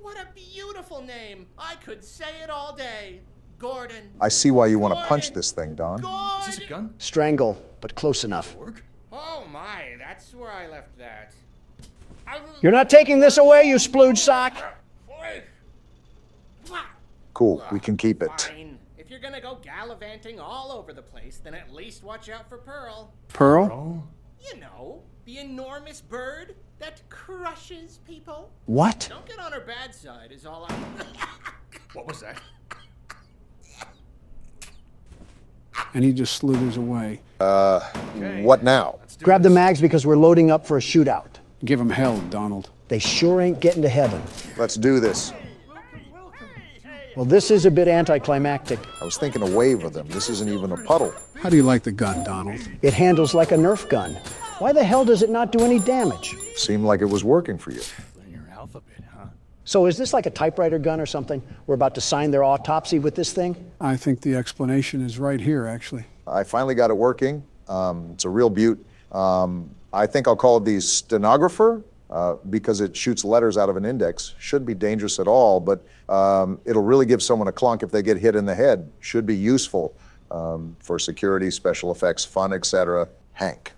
What a beautiful name. I could say it all day. Gordon. I see why you want to punch this thing, Don. Is this a gun? Strangle, but close enough. Oh my, that's where I left that. You're not taking this away, you splooge sock? Cool, we can keep it. Fine. If you're gonna go gallivanting all over the place, then at least watch out for Pearl. Pearl? You know, the enormous bird that crushes people. What? Don't get on her bad side is all I... What was that? And he just slithers away. What now? Grab the mags because we're loading up for a shootout. Give him hell, Donald. They sure ain't getting to heaven. Let's do this. Well, this is a bit anticlimactic. I was thinking a wave of them. This isn't even a puddle. How do you like the gun, Donald? It handles like a Nerf gun. Why the hell does it not do any damage? Seemed like it was working for you. Your alphabet, huh? So is this like a typewriter gun or something? We're about to sign their autopsy with this thing? I think the explanation is right here, actually. I finally got it working. It's a real beaut. I think I'll call it the stenographer because it shoots letters out of an index. Shouldn't be dangerous at all, but it'll really give someone a clunk if they get hit in the head. Should be useful for security, special effects, fun, etc. Hank.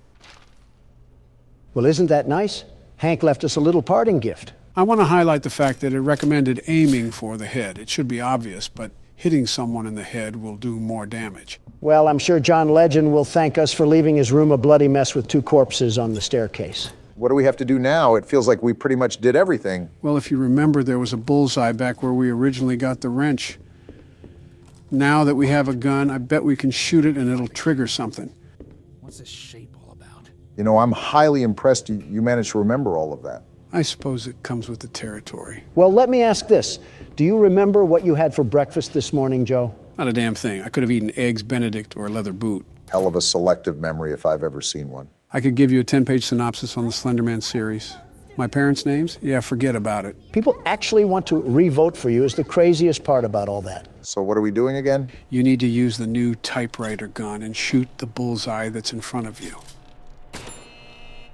Well, isn't that nice? Hank left us a little parting gift. I want to highlight the fact that it recommended aiming for the head. It should be obvious, but hitting someone in the head will do more damage. Well, I'm sure John Legend will thank us for leaving his room a bloody mess with 2 corpses on the staircase. What do we have to do now? It feels like we pretty much did everything. Well, if you remember, there was a bullseye back where we originally got the wrench. Now that we have a gun, I bet we can shoot it and it'll trigger something. What's this shape all about? You know, I'm highly impressed you managed to remember all of that. I suppose it comes with the territory. Well, let me ask this. Do you remember what you had for breakfast this morning, Joe? Not a damn thing. I could have eaten eggs Benedict or a leather boot. Hell of a selective memory if I've ever seen one. I could give you a 10-page synopsis on the Slender Man series. My parents' names? Yeah, forget about it. People actually want to re-vote for you is the craziest part about all that. So what are we doing again? You need to use the new typewriter gun and shoot the bullseye that's in front of you.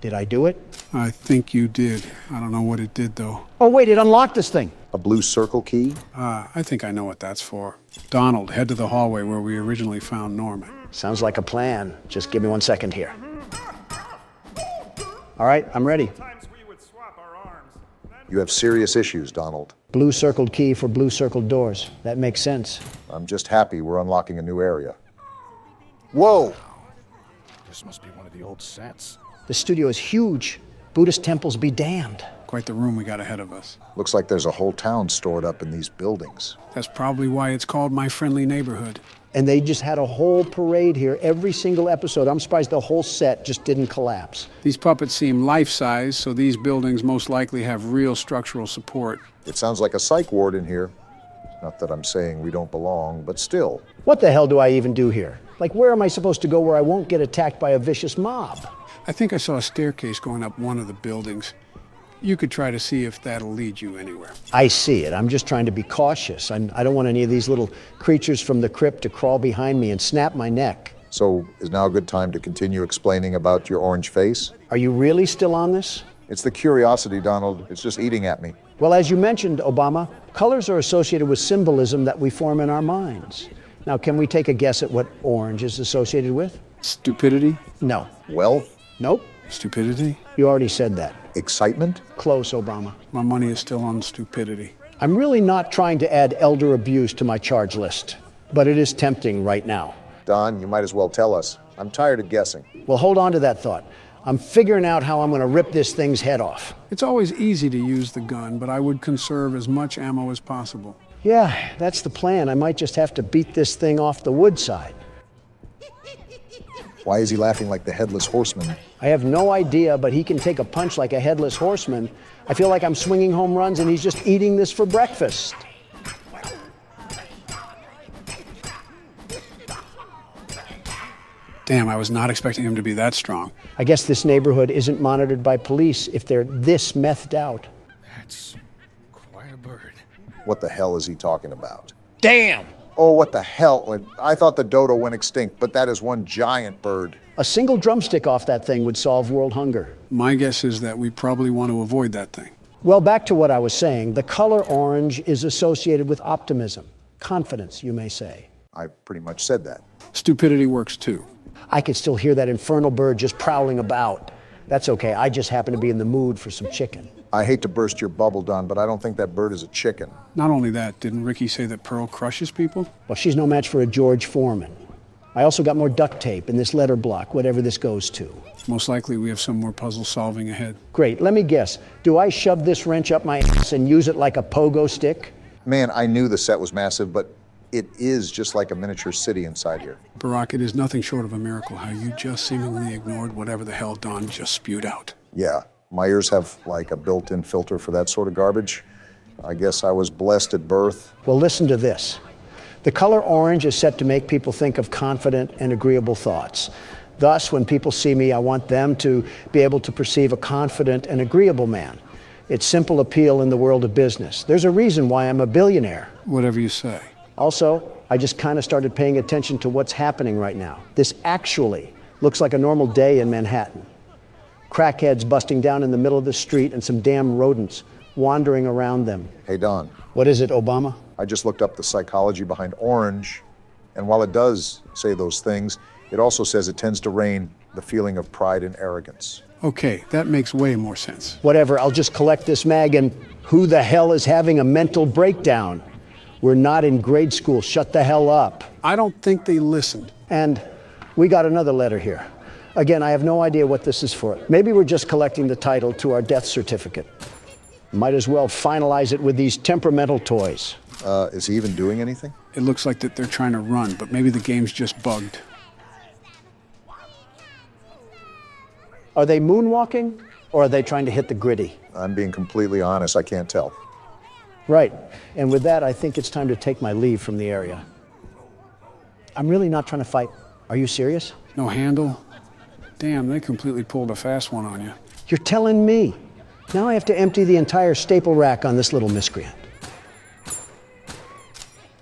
Did I do it? I think you did. I don't know what it did, though. Oh, wait, it unlocked this thing. A blue circle key? I think I know what that's for. Donald, head to the hallway where we originally found Norman. Sounds like a plan. Just give me 1 second here. All right, I'm ready. You have serious issues, Donald. Blue circled key for blue circled doors. That makes sense. I'm just happy we're unlocking a new area. Whoa! This must be one of the old sets. The studio is huge. Buddhist temples be damned. Quite the room we got ahead of us. Looks like there's a whole town stored up in these buildings. That's probably why it's called My Friendly Neighborhood. And they just had a whole parade here every single episode. I'm surprised the whole set just didn't collapse. These puppets seem life-size, so these buildings most likely have real structural support. It sounds like a psych ward in here. Not that I'm saying we don't belong, but still. What the hell do I even do here? Like, where am I supposed to go where I won't get attacked by a vicious mob? I think I saw a staircase going up one of the buildings. You could try to see if that'll lead you anywhere. I see it. I'm just trying to be cautious. I don't want any of these little creatures from the crypt to crawl behind me and snap my neck. So, is now a good time to continue explaining about your orange face? Are you really still on this? It's the curiosity, Donald. It's just eating at me. Well, as you mentioned, Obama, colors are associated with symbolism that we form in our minds. Now, can we take a guess at what orange is associated with? Stupidity? No. Wealth? Nope. Stupidity? You already said that. Excitement? Close, Obama. My money is still on stupidity. I'm really not trying to add elder abuse to my charge list, but it is tempting right now. Don, you might as well tell us. I'm tired of guessing. Well, hold on to that thought. I'm figuring out how I'm going to rip this thing's head off. It's always easy to use the gun, but I would conserve as much ammo as possible. Yeah, that's the plan. I might just have to beat this thing off the wood side. Why is he laughing like the headless horseman? I have no idea, but he can take a punch like a headless horseman. I feel like I'm swinging home runs and he's just eating this for breakfast. Damn, I was not expecting him to be that strong. I guess this neighborhood isn't monitored by police if they're this methed out. That's quite a bird. What the hell is he talking about? Damn! Oh, what the hell? I thought the dodo went extinct, but that is one giant bird. A single drumstick off that thing would solve world hunger. My guess is that we probably want to avoid that thing. Well, back to what I was saying. The color orange is associated with optimism, confidence, you may say. I pretty much said that. Stupidity works too. I could still hear that infernal bird just prowling about. That's okay, I just happen to be in the mood for some chicken. I hate to burst your bubble, Don, but I don't think that bird is a chicken. Not only that, didn't Ricky say that Pearl crushes people? Well, she's no match for a George Foreman. I also got more duct tape in this letter block, whatever this goes to. Most likely we have some more puzzle solving ahead. Great, let me guess. Do I shove this wrench up my ass and use it like a pogo stick? Man, I knew the set was massive, but it is just like a miniature city inside here. Barack, it is nothing short of a miracle how you just seemingly ignored whatever the hell Don just spewed out. Yeah, my ears have like a built-in filter for that sort of garbage. I guess I was blessed at birth. Well, listen to this. The color orange is set to make people think of confident and agreeable thoughts. Thus, when people see me, I want them to be able to perceive a confident and agreeable man. It's simple appeal in the world of business. There's a reason why I'm a billionaire. Whatever you say. Also, I just kind of started paying attention to what's happening right now. This actually looks like a normal day in Manhattan. Crackheads busting down in the middle of the street and some damn rodents wandering around them. Hey, Don. What is it, Obama? I just looked up the psychology behind orange, and while it does say those things, it also says it tends to reign the feeling of pride and arrogance. Okay, that makes way more sense. Whatever, I'll just collect this mag and who the hell is having a mental breakdown? We're not in grade school, shut the hell up. I don't think they listened. And we got another letter here. Again, I have no idea what this is for. Maybe we're just collecting the title to our death certificate. Might as well finalize it with these temperamental toys. Is he even doing anything? It looks like that they're trying to run, but maybe the game's just bugged. Are they moonwalking, or are they trying to hit the gritty? I'm being completely honest, I can't tell. Right, and with that, I think it's time to take my leave from the area. I'm really not trying to fight. Are you serious? No handle? Damn, they completely pulled a fast one on you. You're telling me. Now I have to empty the entire staple rack on this little miscreant.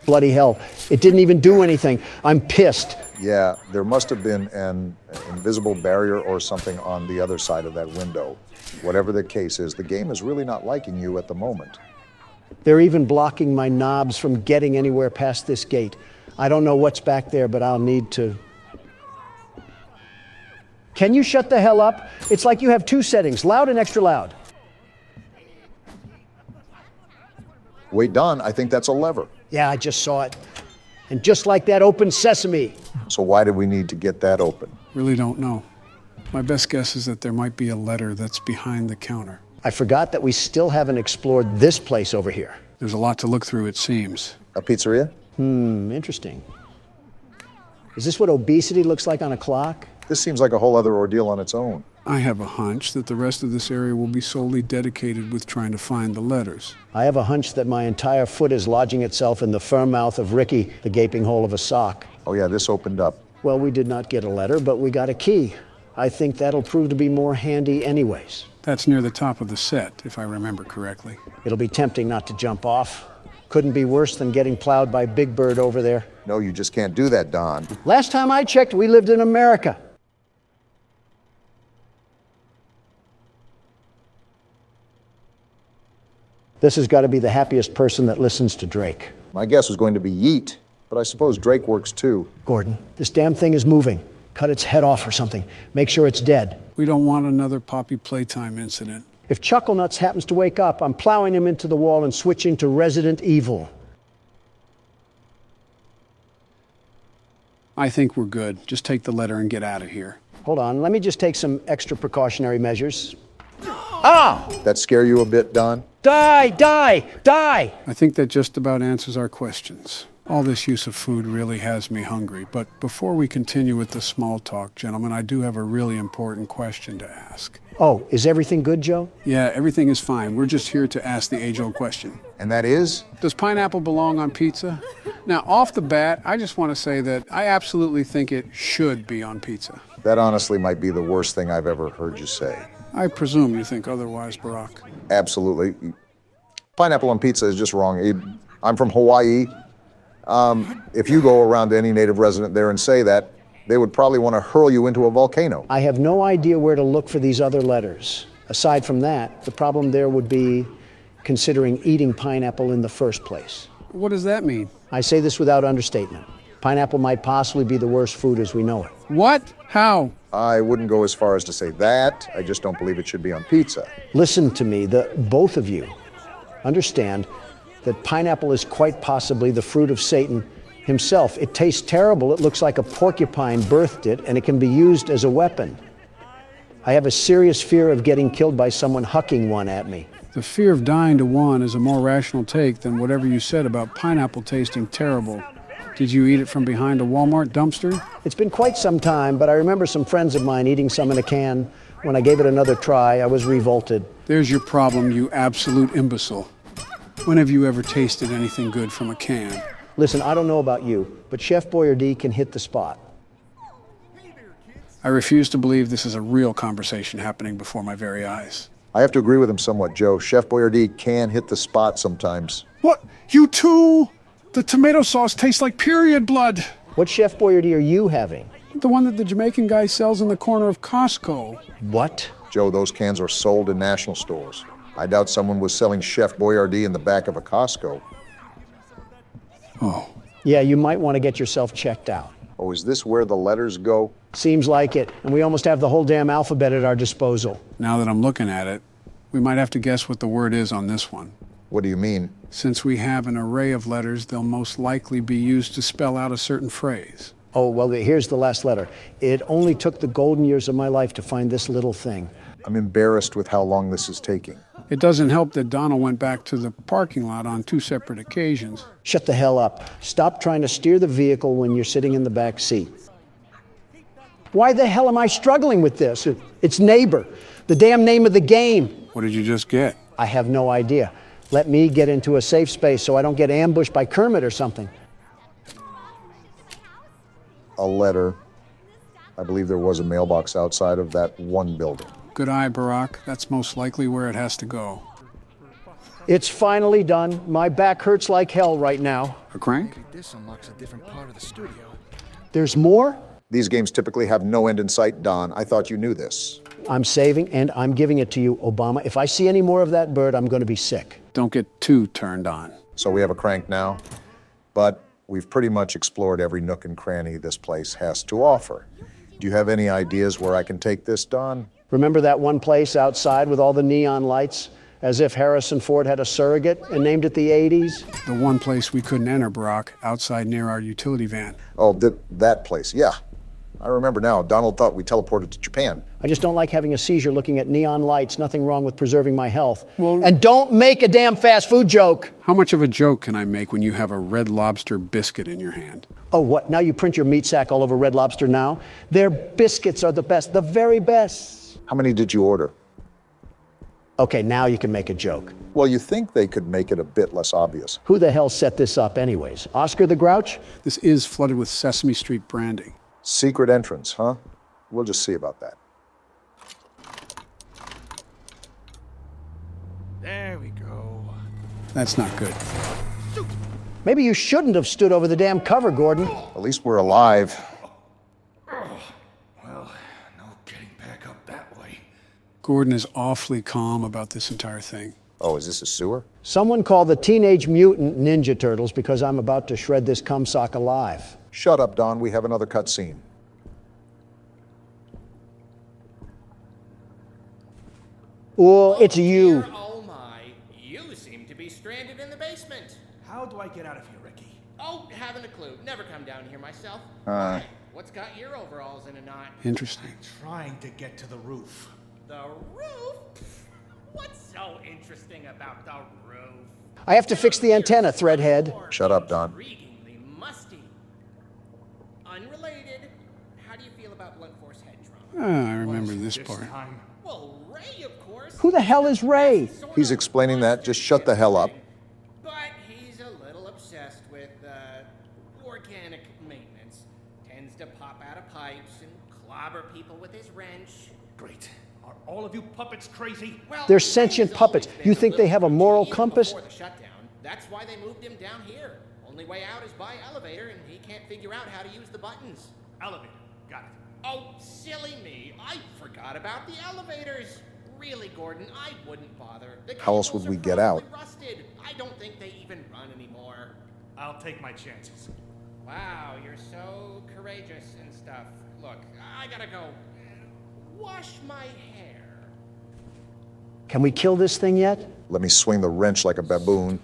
Bloody hell. It didn't even do anything. I'm pissed. Yeah, there must have been an invisible barrier or something on the other side of that window. Whatever the case is, the game is really not liking you at the moment. They're even blocking my knobs from getting anywhere past this gate. I don't know what's back there, but I'll need to. Can you shut the hell up? It's like you have two settings, loud and extra loud. Wait, Don, I think that's a lever. Yeah, I just saw it. And just like that, open sesame. So why did we need to get that open? Really don't know. My best guess is that there might be a letter that's behind the counter. I forgot that we still haven't explored this place over here. There's a lot to look through, it seems. A pizzeria? Interesting. Is this what obesity looks like on a clock? This seems like a whole other ordeal on its own. I have a hunch that the rest of this area will be solely dedicated with trying to find the letters. I have a hunch that my entire foot is lodging itself in the firm mouth of Ricky, the gaping hole of a sock. Oh yeah, this opened up. Well, we did not get a letter, but we got a key. I think that'll prove to be more handy anyways. That's near the top of the set, if I remember correctly. It'll be tempting not to jump off. Couldn't be worse than getting plowed by Big Bird over there. No, you just can't do that, Don. Last time I checked, we lived in America. This has got to be the happiest person that listens to Drake. My guess was going to be Yeet, but I suppose Drake works too. Gordon, this damn thing is moving. Cut its head off or something. Make sure it's dead. We don't want another Poppy Playtime incident. If Chucklenuts happens to wake up, I'm plowing him into the wall and switching to Resident Evil. I think we're good. Just take the letter and get out of here. Hold on, let me just take some extra precautionary measures. Ah! That scare you a bit, Don? Die! Die! Die! I think that just about answers our questions. All this use of food really has me hungry. But before we continue with the small talk, gentlemen, I do have a really important question to ask. Oh, is everything good, Joe? Yeah, everything is fine. We're just here to ask the age-old question. And that is? Does pineapple belong on pizza? Now, off the bat, I just want to say that I absolutely think it should be on pizza. That honestly might be the worst thing I've ever heard you say. I presume you think otherwise, Barack. Absolutely. Pineapple on pizza is just wrong. I'm from Hawaii. If you go around to any native resident there and say that, they would probably want to hurl you into a volcano. I have no idea where to look for these other letters. Aside from that, the problem there would be considering eating pineapple in the first place. What does that mean? I say this without understatement. Pineapple might possibly be the worst food as we know it. What? How? I wouldn't go as far as to say that. I just don't believe it should be on pizza. Listen to me, both of you understand that pineapple is quite possibly the fruit of Satan himself. It tastes terrible. It looks like a porcupine birthed it, and it can be used as a weapon. I have a serious fear of getting killed by someone hucking one at me. The fear of dying to one is a more rational take than whatever you said about pineapple tasting terrible. Did you eat it from behind a Walmart dumpster? It's been quite some time, but I remember some friends of mine eating some in a can. When I gave it another try, I was revolted. There's your problem, you absolute imbecile. When have you ever tasted anything good from a can? Listen, I don't know about you, but Chef Boyardee can hit the spot. I refuse to believe this is a real conversation happening before my very eyes. I have to agree with him somewhat, Joe. Chef Boyardee can hit the spot sometimes. What? You too? The tomato sauce tastes like period blood. What Chef Boyardee are you having? The one that the Jamaican guy sells in the corner of Costco. What? Joe, those cans are sold in national stores. I doubt someone was selling Chef Boyardee in the back of a Costco. Oh. Yeah, you might want to get yourself checked out. Oh, is this where the letters go? Seems like it, and we almost have the whole damn alphabet at our disposal. Now that I'm looking at it, we might have to guess what the word is on this one. What do you mean? Since we have an array of letters, they'll most likely be used to spell out a certain phrase. Oh, well, here's the last letter. It only took the golden years of my life to find this little thing. I'm embarrassed with how long this is taking. It doesn't help that Donald went back to the parking lot on 2 separate occasions. Shut the hell up. Stop trying to steer the vehicle when you're sitting in the back seat. Why the hell am I struggling with this? It's Neighbor, the damn name of the game. What did you just get? I have no idea. Let me get into a safe space so I don't get ambushed by Kermit or something. A letter. I believe there was a mailbox outside of that one building. Good eye, Barack. That's most likely where it has to go. It's finally done. My back hurts like hell right now. A crank? Maybe this unlocks a different part of the studio. There's more? These games typically have no end in sight, Don. I thought you knew this. I'm saving and I'm giving it to you, Obama. If I see any more of that bird, I'm going to be sick. Don't get too turned on. So we have a crank now, but we've pretty much explored every nook and cranny this place has to offer. Do you have any ideas where I can take this, Don? Remember that one place outside with all the neon lights? As if Harrison Ford had a surrogate and named it the 80s? The one place we couldn't enter, Brock, outside near our utility van. Oh, that place, yeah. I remember now. Donald thought we teleported to Japan. I just don't like having a seizure looking at neon lights. Nothing wrong with preserving my health. And don't make a damn fast food joke. How much of a joke can I make when you have a Red Lobster biscuit in your hand? Oh, what? Now you print your meat sack all over Red Lobster now? Their biscuits are the best, the very best. How many did you order? Okay, now you can make a joke. Well, you think they could make it a bit less obvious. Who the hell set this up anyways? Oscar the Grouch? This is flooded with Sesame Street branding. Secret entrance, huh? We'll just see about that. There we go. That's not good. Maybe you shouldn't have stood over the damn cover, Gordon. At least we're alive. Well, no getting back up that way. Gordon is awfully calm about this entire thing. Oh, is this a sewer? Someone call the Teenage Mutant Ninja Turtles because I'm about to shred this cumsock alive. Shut up, Don. We have another cutscene. Oh, it's you. Oh my, you seem to be stranded in the basement. How do I get out of here, Ricky? Oh, haven't a clue. Never come down here myself. What's got your overalls in a knot? Interesting. Trying to get to the roof. The roof? What's so interesting about the roof? I have to fix the antenna, Threadhead. Shut up, Don. Intriguingly musty. Unrelated, how do you feel about blunt force head trauma? I remember this part. Well, Ray, of course. Who the hell is Ray? He's explaining that. Just shut the hell up. But he's a little obsessed with organic maintenance. Tends to pop out of pipes and clobber people with his wrench. Great. Are all of you puppets crazy? Well, They're sentient puppets. You think they have a moral compass? Before the shutdown, that's why they moved him down here. Only way out is by elevator, and he can't figure out how to use the buttons. Elevator. Got it. Oh, silly me. I forgot about the elevators. Really, Gordon, I wouldn't bother. The How else would we get out? Rusted. I don't think they even run anymore. I'll take my chances. Wow, you're so courageous and stuff. Look, I gotta go wash my hair. Can we kill this thing yet? Let me swing the wrench like a baboon.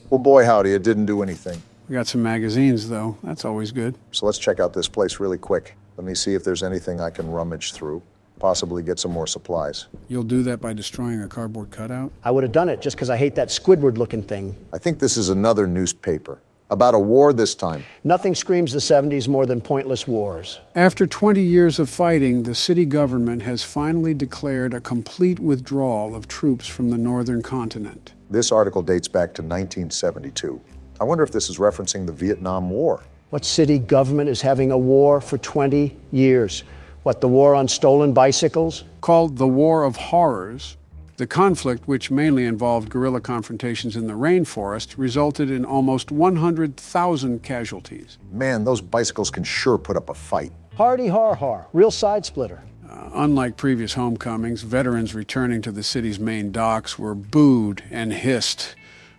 Well, boy, howdy, it didn't do anything. We got some magazines, though. That's always good. So let's check out this place really quick. Let me see if there's anything I can rummage through. Possibly get some more supplies. You'll do that by destroying a cardboard cutout? I would have done it just because I hate that Squidward-looking thing. I think this is another newspaper. About a war this time. Nothing screams the 70s more than pointless wars. After 20 years of fighting, the city government has finally declared a complete withdrawal of troops from the northern continent. This article dates back to 1972. I wonder if this is referencing the Vietnam War. What city government is having a war for 20 years? What, the war on stolen bicycles? Called the War of Horrors, the conflict, which mainly involved guerrilla confrontations in the rainforest, resulted in almost 100,000 casualties. Man, those bicycles can sure put up a fight. Hardy har har, real side splitter. Unlike previous homecomings, veterans returning to the city's main docks were booed and hissed,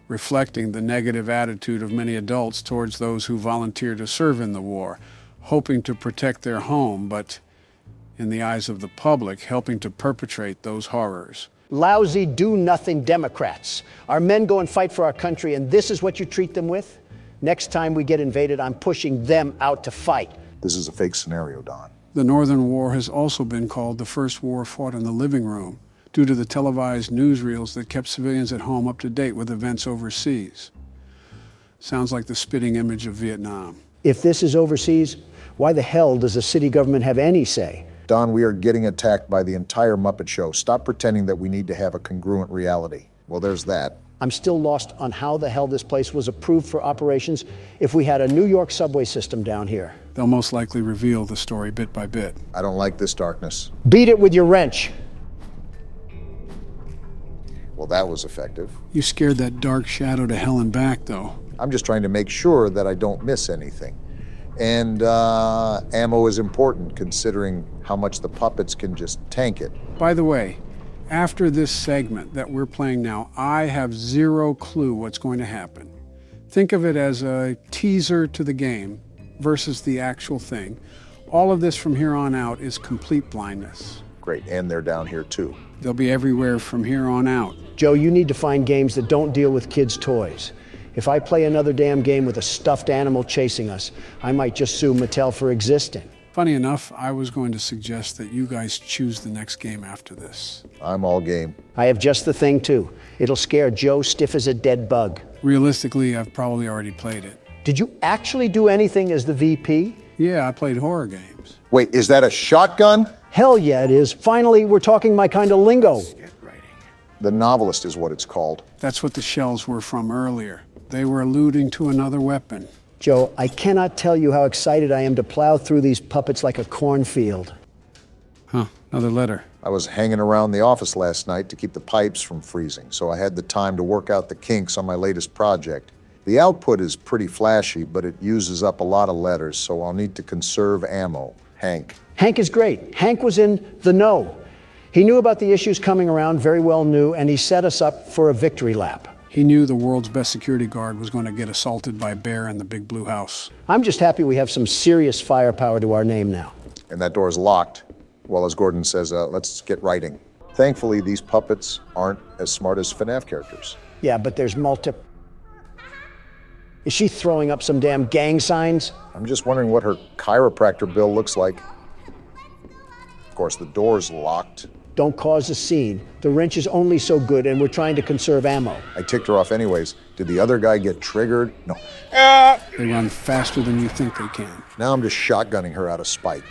reflecting the negative attitude of many adults towards those who volunteered to serve in the war, hoping to protect their home, but in the eyes of the public, helping to perpetrate those horrors. Lousy, do-nothing Democrats. Our men go and fight for our country, and this is what you treat them with? Next time we get invaded, I'm pushing them out to fight. This is a fake scenario, Don. The Northern War has also been called the first war fought in the living room, due to the televised newsreels that kept civilians at home up to date with events overseas. Sounds like the spitting image of Vietnam. If this is overseas, why the hell does the city government have any say? Don, we are getting attacked by the entire Muppet Show. Stop pretending that we need to have a congruent reality. Well, there's that. I'm still lost on how the hell this place was approved for operations if we had a New York subway system down here. They'll most likely reveal the story bit by bit. I don't like this darkness. Beat it with your wrench. Well, that was effective. You scared that dark shadow to hell and back, though. I'm just trying to make sure that I don't miss anything. And ammo is important, considering how much the puppets can just tank it. By the way, after this segment that we're playing now, I have zero clue what's going to happen. Think of it as a teaser to the game versus the actual thing. All of this from here on out is complete blindness. Great, and they're down here too. They'll be everywhere from here on out. Joe, you need to find games that don't deal with kids' toys. If I play another damn game with a stuffed animal chasing us, I might just sue Mattel for existing. Funny enough, I was going to suggest that you guys choose the next game after this. I'm all game. I have just the thing, too. It'll scare Joe stiff as a dead bug. Realistically, I've probably already played it. Did you actually do anything as the VP? Yeah, I played horror games. Wait, is that a shotgun? Hell yeah, it is. Finally, we're talking my kind of lingo. The Novelist is what it's called. That's what the shells were from earlier. They were alluding to another weapon. Joe, I cannot tell you how excited I am to plow through these puppets like a cornfield. Huh, another letter. I was hanging around the office last night to keep the pipes from freezing, so I had the time to work out the kinks on my latest project. The output is pretty flashy, but it uses up a lot of letters, so I'll need to conserve ammo. Hank. Hank is great. Hank was in the know. He knew about the issues coming around, very well knew, and he set us up for a victory lap. He knew the world's best security guard was going to get assaulted by a bear in the big blue house. I'm just happy we have some serious firepower to our name now. And that door's locked. Well, as Gordon says, let's get writing. Thankfully, these puppets aren't as smart as FNAF characters. Yeah, but there's Is she throwing up some damn gang signs? I'm just wondering what her chiropractor bill looks like. Of course, the door's locked. Don't cause a scene. The wrench is only so good, and we're trying to conserve ammo. I ticked her off anyways. Did the other guy get triggered? No. They run faster than you think they can. Now I'm just shotgunning her out of spite.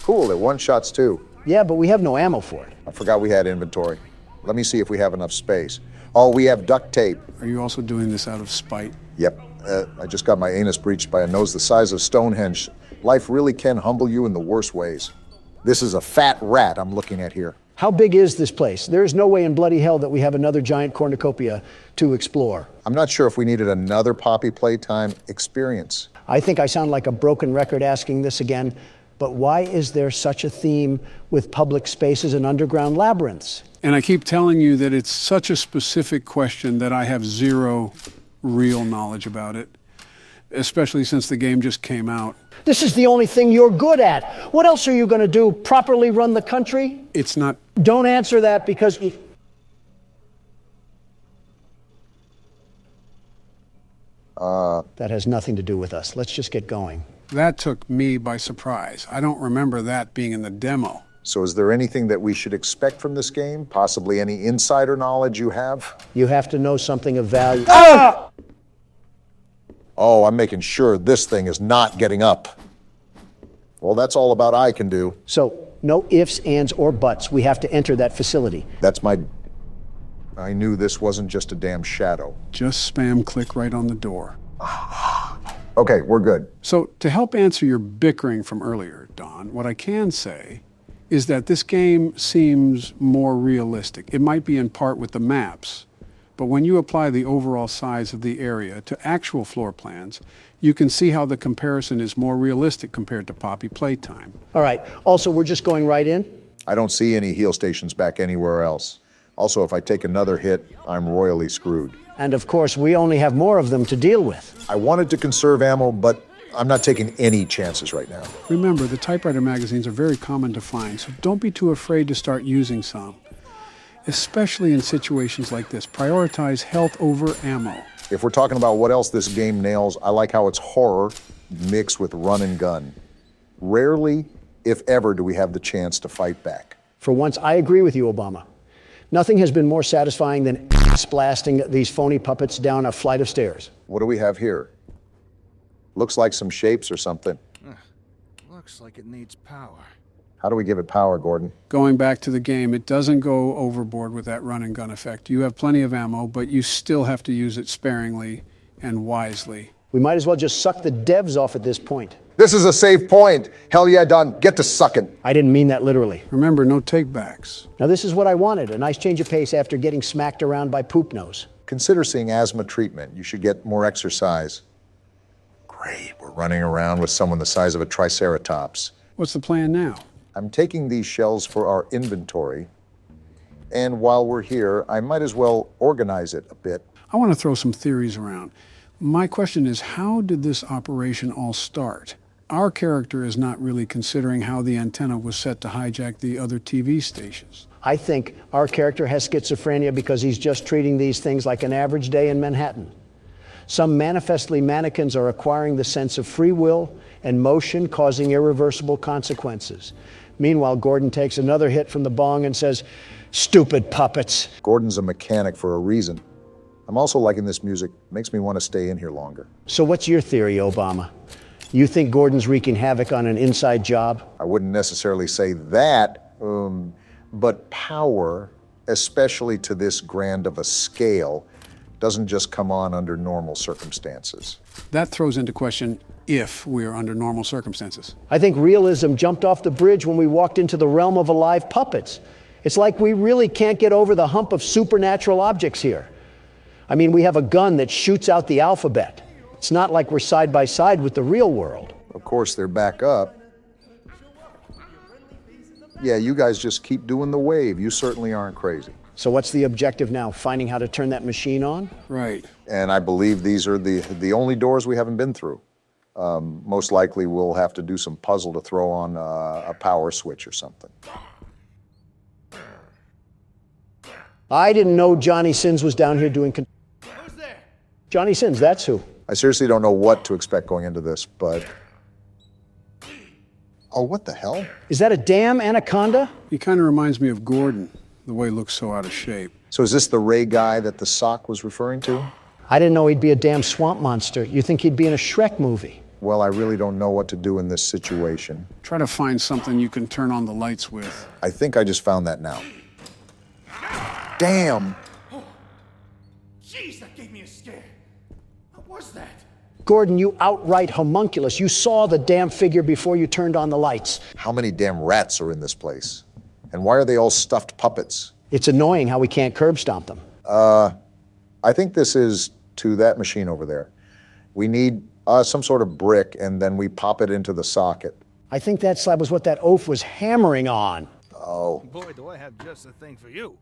Cool, it one-shots too. Yeah, but we have no ammo for it. I forgot we had inventory. Let me see if we have enough space. Oh, we have duct tape. Are you also doing this out of spite? Yep. I just got my anus breached by a nose the size of Stonehenge. Life really can humble you in the worst ways. This is a fat rat I'm looking at here. How big is this place? There is no way in bloody hell that we have another giant cornucopia to explore. I'm not sure if we needed another Poppy Playtime experience. I think I sound like a broken record asking this again, but why is there such a theme with public spaces and underground labyrinths? And I keep telling you that it's such a specific question that I have zero real knowledge about it, especially since the game just came out. This is the only thing you're good at. What else are you going to do? Properly run the country? It's not. Don't answer that because... That has nothing to do with us. Let's just get going. That took me by surprise. I don't remember that being in the demo. So is there anything that we should expect from this game? Possibly any insider knowledge you have? You have to know something of value. Ah! Oh, I'm making sure this thing is not getting up. Well, that's all about I can do. So, no ifs, ands, or buts. We have to enter that facility. That's my... I knew this wasn't just a damn shadow. Just spam click right on the door. Okay, we're good. So, to help answer your bickering from earlier, Don, what I can say is that this game seems more realistic. It might be in part with the maps, but when you apply the overall size of the area to actual floor plans, you can see how the comparison is more realistic compared to Poppy Playtime. All right. Also, we're just going right in? I don't see any heal stations back anywhere else. Also, if I take another hit, I'm royally screwed. And of course, we only have more of them to deal with. I wanted to conserve ammo, but I'm not taking any chances right now. Remember, the typewriter magazines are very common to find, so don't be too afraid to start using some. Especially in situations like this, prioritize health over ammo. If we're talking about what else this game nails, I like how it's horror mixed with run and gun. Rarely, if ever, do we have the chance to fight back. For once, I agree with you, Obama. Nothing has been more satisfying than ass-blasting these phony puppets down a flight of stairs. What do we have here? Looks like some shapes or something. Looks like it needs power. How do we give it power, Gordon? Going back to the game, it doesn't go overboard with that run and gun effect. You have plenty of ammo, but you still have to use it sparingly and wisely. We might as well just suck the devs off at this point. This is a safe point. Hell yeah, Don. Get to sucking. I didn't mean that literally. Remember, no take-backs. Now, this is what I wanted, a nice change of pace after getting smacked around by Poop Nose. Consider seeing asthma treatment. You should get more exercise. Great. We're running around with someone the size of a triceratops. What's the plan now? I'm taking these shells for our inventory. And while we're here, I might as well organize it a bit. I want to throw some theories around. My question is, how did this operation all start? Our character is not really considering how the antenna was set to hijack the other TV stations. I think our character has schizophrenia because he's just treating these things like an average day in Manhattan. Some manifestly mannequins are acquiring the sense of free will and motion, causing irreversible consequences. Meanwhile, Gordon takes another hit from the bong and says, "Stupid puppets." Gordon's a mechanic for a reason. I'm also liking this music. Makes me want to stay in here longer. So what's your theory, Obama? You think Gordon's wreaking havoc on an inside job? I wouldn't necessarily say that, but power, especially to this grand of a scale, doesn't just come on under normal circumstances. That throws into question if we're under normal circumstances. I think realism jumped off the bridge when we walked into the realm of alive puppets. It's like we really can't get over the hump of supernatural objects here. I mean, we have a gun that shoots out the alphabet. It's not like we're side by side with the real world. Of course, they're back up. Yeah, you guys just keep doing the wave. You certainly aren't crazy. So what's the objective now? Finding how to turn that machine on? Right. And I believe these are the only doors we haven't been through. Most likely we'll have to do some puzzle to throw on a power switch or something. I didn't know Johnny Sins was down here doing... Who's there? Johnny Sins, that's who. I seriously don't know what to expect going into this, but... Oh, what the hell? Is that a damn anaconda? He kind of reminds me of Gordon, the way he looks so out of shape. So is this the Ray guy that the sock was referring to? I didn't know he'd be a damn swamp monster. You think he'd be in a Shrek movie? Well, I really don't know what to do in this situation. Try to find something you can turn on the lights with. I think I just found that now. Damn! Jeez, that gave me a scare. What was that? Gordon, you outright homunculus. You saw the damn figure before you turned on the lights. How many damn rats are in this place? And why are they all stuffed puppets? It's annoying how we can't curb stomp them. I think this is to that machine over there. We need some sort of brick, and then we pop it into the socket. I think that slab was what that oaf was hammering on. Oh. Boy, do I have just the thing for you.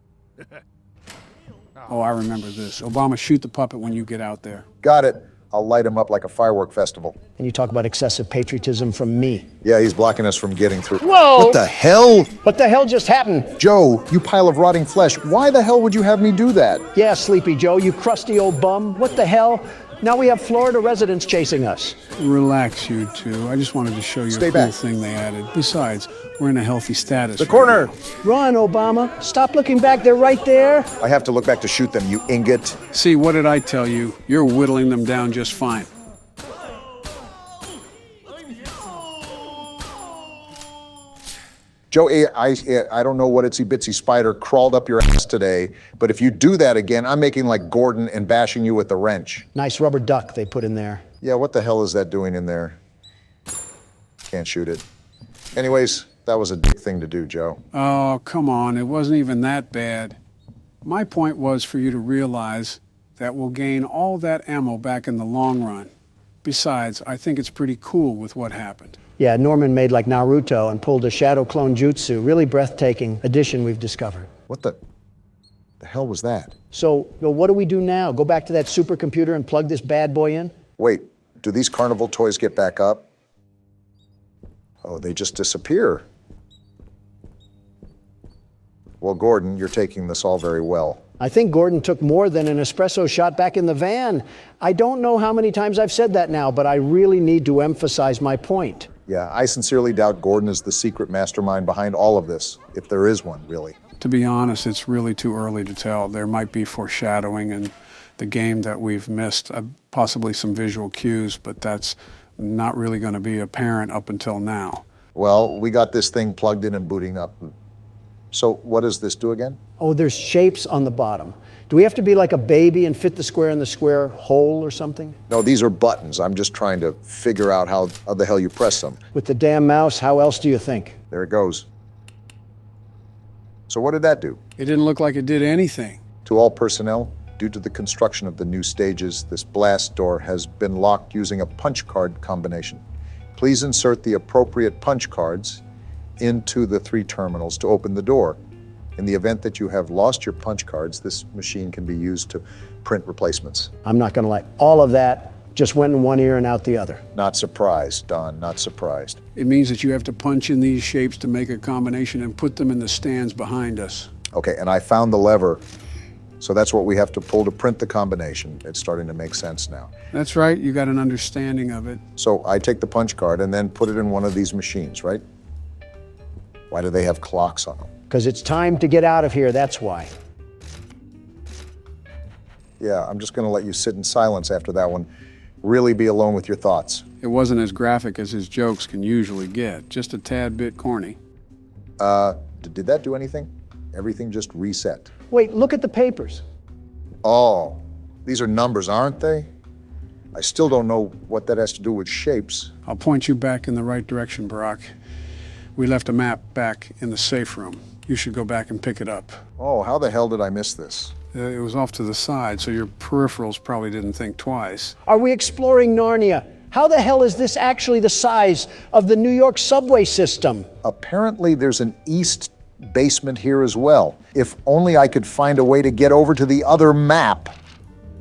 Oh, I remember this. Obama, shoot the puppet when you get out there. Got it. I'll light him up like a firework festival. And you talk about excessive patriotism from me. Yeah, he's blocking us from getting through. Whoa! What the hell? What the hell just happened? Joe, you pile of rotting flesh. Why the hell would you have me do that? Yeah, Sleepy Joe, you crusty old bum. What the hell? Now we have Florida residents chasing us. Relax, you two. I just wanted to show you Stay a cool back. thing they added. Besides, we're in a healthy status. The corner! Run, Obama. Stop looking back. They're right there. I have to look back to shoot them, you ingot. See, what did I tell you? You're whittling them down just fine. Joe, I don't know what itsy-bitsy spider crawled up your ass today, but if you do that again, I'm making like Gordon and bashing you with the wrench. Nice rubber duck they put in there. Yeah, what the hell is that doing in there? Can't shoot it. Anyways, that was a dick thing to do, Joe. Oh, come on. It wasn't even that bad. My point was for you to realize that we'll gain all that ammo back in the long run. Besides, I think it's pretty cool with what happened. Yeah, Norman made like Naruto and pulled a shadow clone jutsu. Really breathtaking addition we've discovered. What the hell was that? So, what do we do now? Go back to that supercomputer and plug this bad boy in? Wait, do these carnival toys get back up? Oh, they just disappear. Well, Gordon, you're taking this all very well. I think Gordon took more than an espresso shot back in the van. I don't know how many times I've said that now, but I really need to emphasize my point. Yeah, I sincerely doubt Gordon is the secret mastermind behind all of this, if there is one, really. To be honest, it's really too early to tell. There might be foreshadowing in the game that we've missed, possibly some visual cues, but that's not really going to be apparent up until now. Well, we got this thing plugged in and booting up. So what does this do again? Oh, there's shapes on the bottom. Do we have to be like a baby and fit the square in the square hole or something? No, these are buttons. I'm just trying to figure out how the hell you press them. With the damn mouse, how else do you think? There it goes. So what did that do? It didn't look like it did anything. To all personnel, due to the construction of the new stages, this blast door has been locked using a punch card combination. Please insert the appropriate punch cards into the 3 terminals to open the door. In the event that you have lost your punch cards, this machine can be used to print replacements. I'm not going to lie. All of that just went in one ear and out the other. Not surprised, Don, not surprised. It means that you have to punch in these shapes to make a combination and put them in the stands behind us. Okay, and I found the lever, so that's what we have to pull to print the combination. It's starting to make sense now. That's right, you got an understanding of it. So I take the punch card and then put it in one of these machines, right? Why do they have clocks on them? Because it's time to get out of here, that's why. Yeah, I'm just going to let you sit in silence after that one. Really be alone with your thoughts. It wasn't as graphic as his jokes can usually get, just a tad bit corny. Did that do anything? Everything just reset. Wait, look at the papers. Oh, these are numbers, aren't they? I still don't know what that has to do with shapes. I'll point you back in the right direction, Barack. We left a map back in the safe room. You should go back and pick it up. Oh, how the hell did I miss this? It was off to the side, so your peripherals probably didn't think twice. Are we exploring Narnia? How the hell is this actually the size of the New York subway system? Apparently there's an east basement here as well. If only I could find a way to get over to the other map.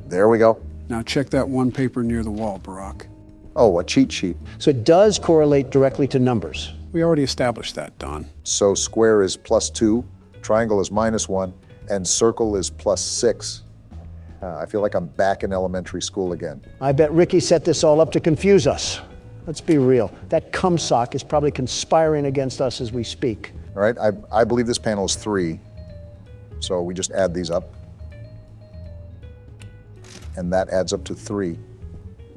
There we go. Now check that one paper near the wall, Barack. Oh, a cheat sheet. So it does correlate directly to numbers. We already established that, Don. So square is +2, triangle is -1, and circle is +6. I feel like I'm back in elementary school again. I bet Ricky set this all up to confuse us. Let's be real. That cumsock is probably conspiring against us as we speak. All right, I believe this panel is 3, so we just add these up. And that adds up to 3.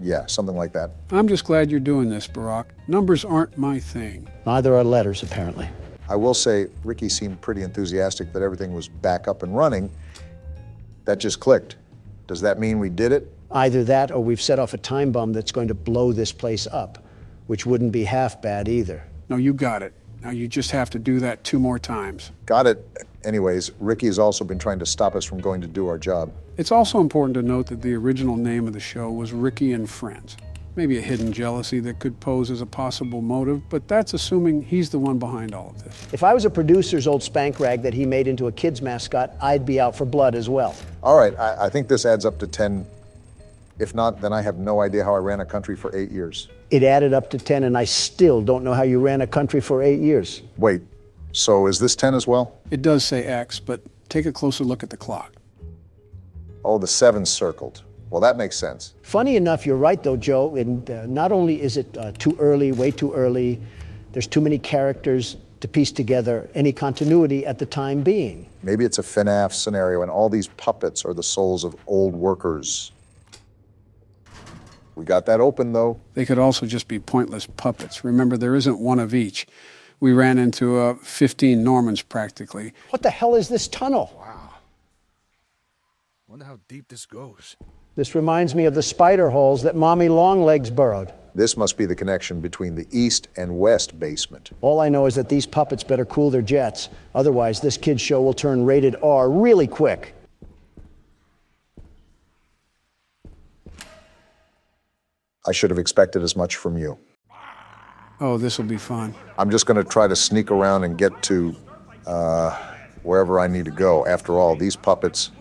Yeah, something like that. I'm just glad you're doing this, Barack. Numbers aren't my thing. Neither are letters, apparently. I will say, Ricky seemed pretty enthusiastic that everything was back up and running. That just clicked. Does that mean we did it? Either that or we've set off a time bomb that's going to blow this place up, which wouldn't be half bad either. No, you got it. Now you just have to do that 2 more times. Got it. Anyways, Ricky has also been trying to stop us from going to do our job. It's also important to note that the original name of the show was Ricky and Friends. Maybe a hidden jealousy that could pose as a possible motive, but that's assuming he's the one behind all of this. If I was a producer's old spank rag that he made into a kid's mascot, I'd be out for blood as well. All right, I think this adds up to 10. If not, then I have no idea how I ran a country for 8 years. It added up to 10, and I still don't know how you ran a country for 8 years. Wait, so is this 10 as well? It does say X, but take a closer look at the clock. Oh, the 7's circled. Well, that makes sense. Funny enough, you're right, though, Joe. And not only is it too early, way too early, there's too many characters to piece together any continuity at the time being. Maybe it's a FNAF scenario, and all these puppets are the souls of old workers. We got that open, though. They could also just be pointless puppets. Remember, there isn't one of each. We ran into 15 Normans, practically. What the hell is this tunnel? Wow. Wonder how deep this goes. This reminds me of the spider holes that Mommy Longlegs burrowed. This must be the connection between the east and west basement. All I know is that these puppets better cool their jets. Otherwise, this kid's show will turn rated R really quick. I should have expected as much from you. Oh, this will be fun. I'm just going to try to sneak around and get to wherever I need to go. After all, these puppets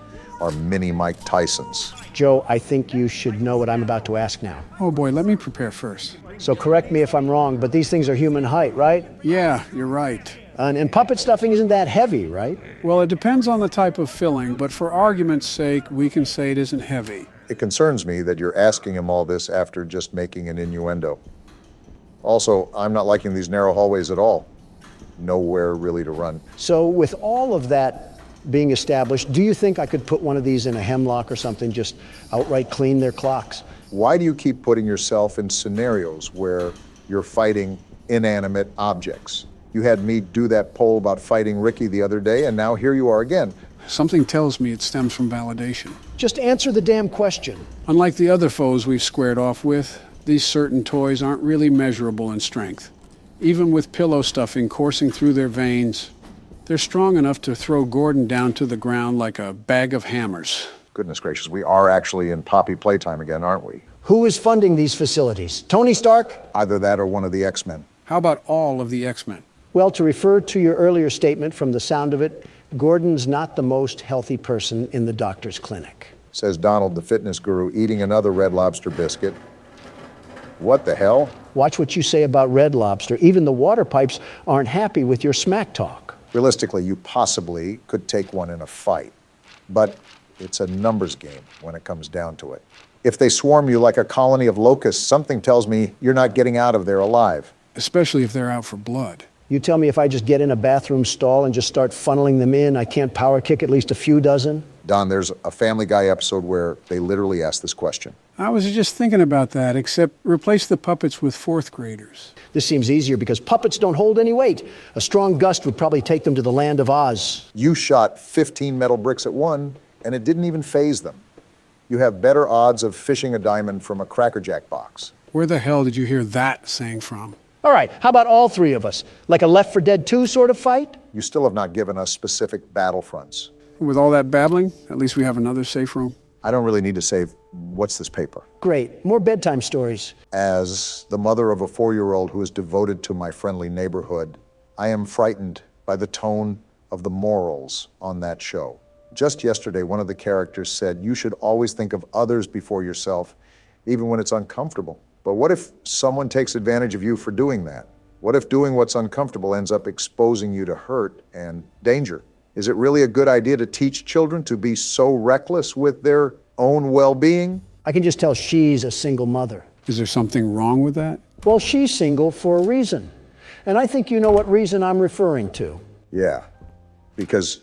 are mini Mike Tysons. Joe, I think you should know what I'm about to ask now. Oh boy, let me prepare first. So correct me if I'm wrong, but these things are human height, right? Yeah, you're right. And puppet stuffing isn't that heavy, right? Well, it depends on the type of filling, but for argument's sake, we can say it isn't heavy. It concerns me that you're asking him all this after just making an innuendo. Also, I'm not liking these narrow hallways at all. Nowhere really to run. So with all of that being established, do you think I could put one of these in a hemlock or something, just outright clean their clocks? Why do you keep putting yourself in scenarios where you're fighting inanimate objects? You had me do that poll about fighting Ricky the other day, and now here you are again, Something tells me it stems from validation. Just answer the damn question. Unlike the other foes we've squared off with, these certain toys aren't really measurable in strength. Even with pillow stuffing coursing through their veins, they're strong enough to throw Gordon down to the ground like a bag of hammers. Goodness gracious, we are actually in Poppy Playtime again, aren't we? Who is funding these facilities? Tony Stark? Either that or one of the X-Men. How about all of the X-Men? Well, to refer to your earlier statement, from the sound of it, Gordon's not the most healthy person in the doctor's clinic. Says Donald, the fitness guru, eating another Red Lobster biscuit. What the hell? Watch what you say about Red Lobster. Even the water pipes aren't happy with your smack talk. Realistically, you possibly could take one in a fight. But it's a numbers game when it comes down to it. If they swarm you like a colony of locusts, something tells me you're not getting out of there alive. Especially if they're out for blood. You tell me if I just get in a bathroom stall and just start funneling them in, I can't power kick at least a few dozen? Don, there's a Family Guy episode where they literally ask this question. I was just thinking about that, except replace the puppets with fourth graders. This seems easier because puppets don't hold any weight. A strong gust would probably take them to the land of Oz. You shot 15 metal bricks at one, and it didn't even faze them. You have better odds of fishing a diamond from a Cracker Jack box. Where the hell did you hear that saying from? All right, how about all three of us? Like a Left 4 Dead 2 sort of fight? You still have not given us specific battlefronts. With all that babbling, at least we have another safe room. I don't really need to save. What's this paper? Great. More bedtime stories. As the mother of a 4-year-old who is devoted to my friendly neighborhood, I am frightened by the tone of the morals on that show. Just yesterday, one of the characters said, you should always think of others before yourself, even when it's uncomfortable. But what if someone takes advantage of you for doing that? What if doing what's uncomfortable ends up exposing you to hurt and danger? Is it really a good idea to teach children to be so reckless with their own well-being? I can just tell she's a single mother. Is there something wrong with that? Well, she's single for a reason. And I think you know what reason I'm referring to. Yeah, because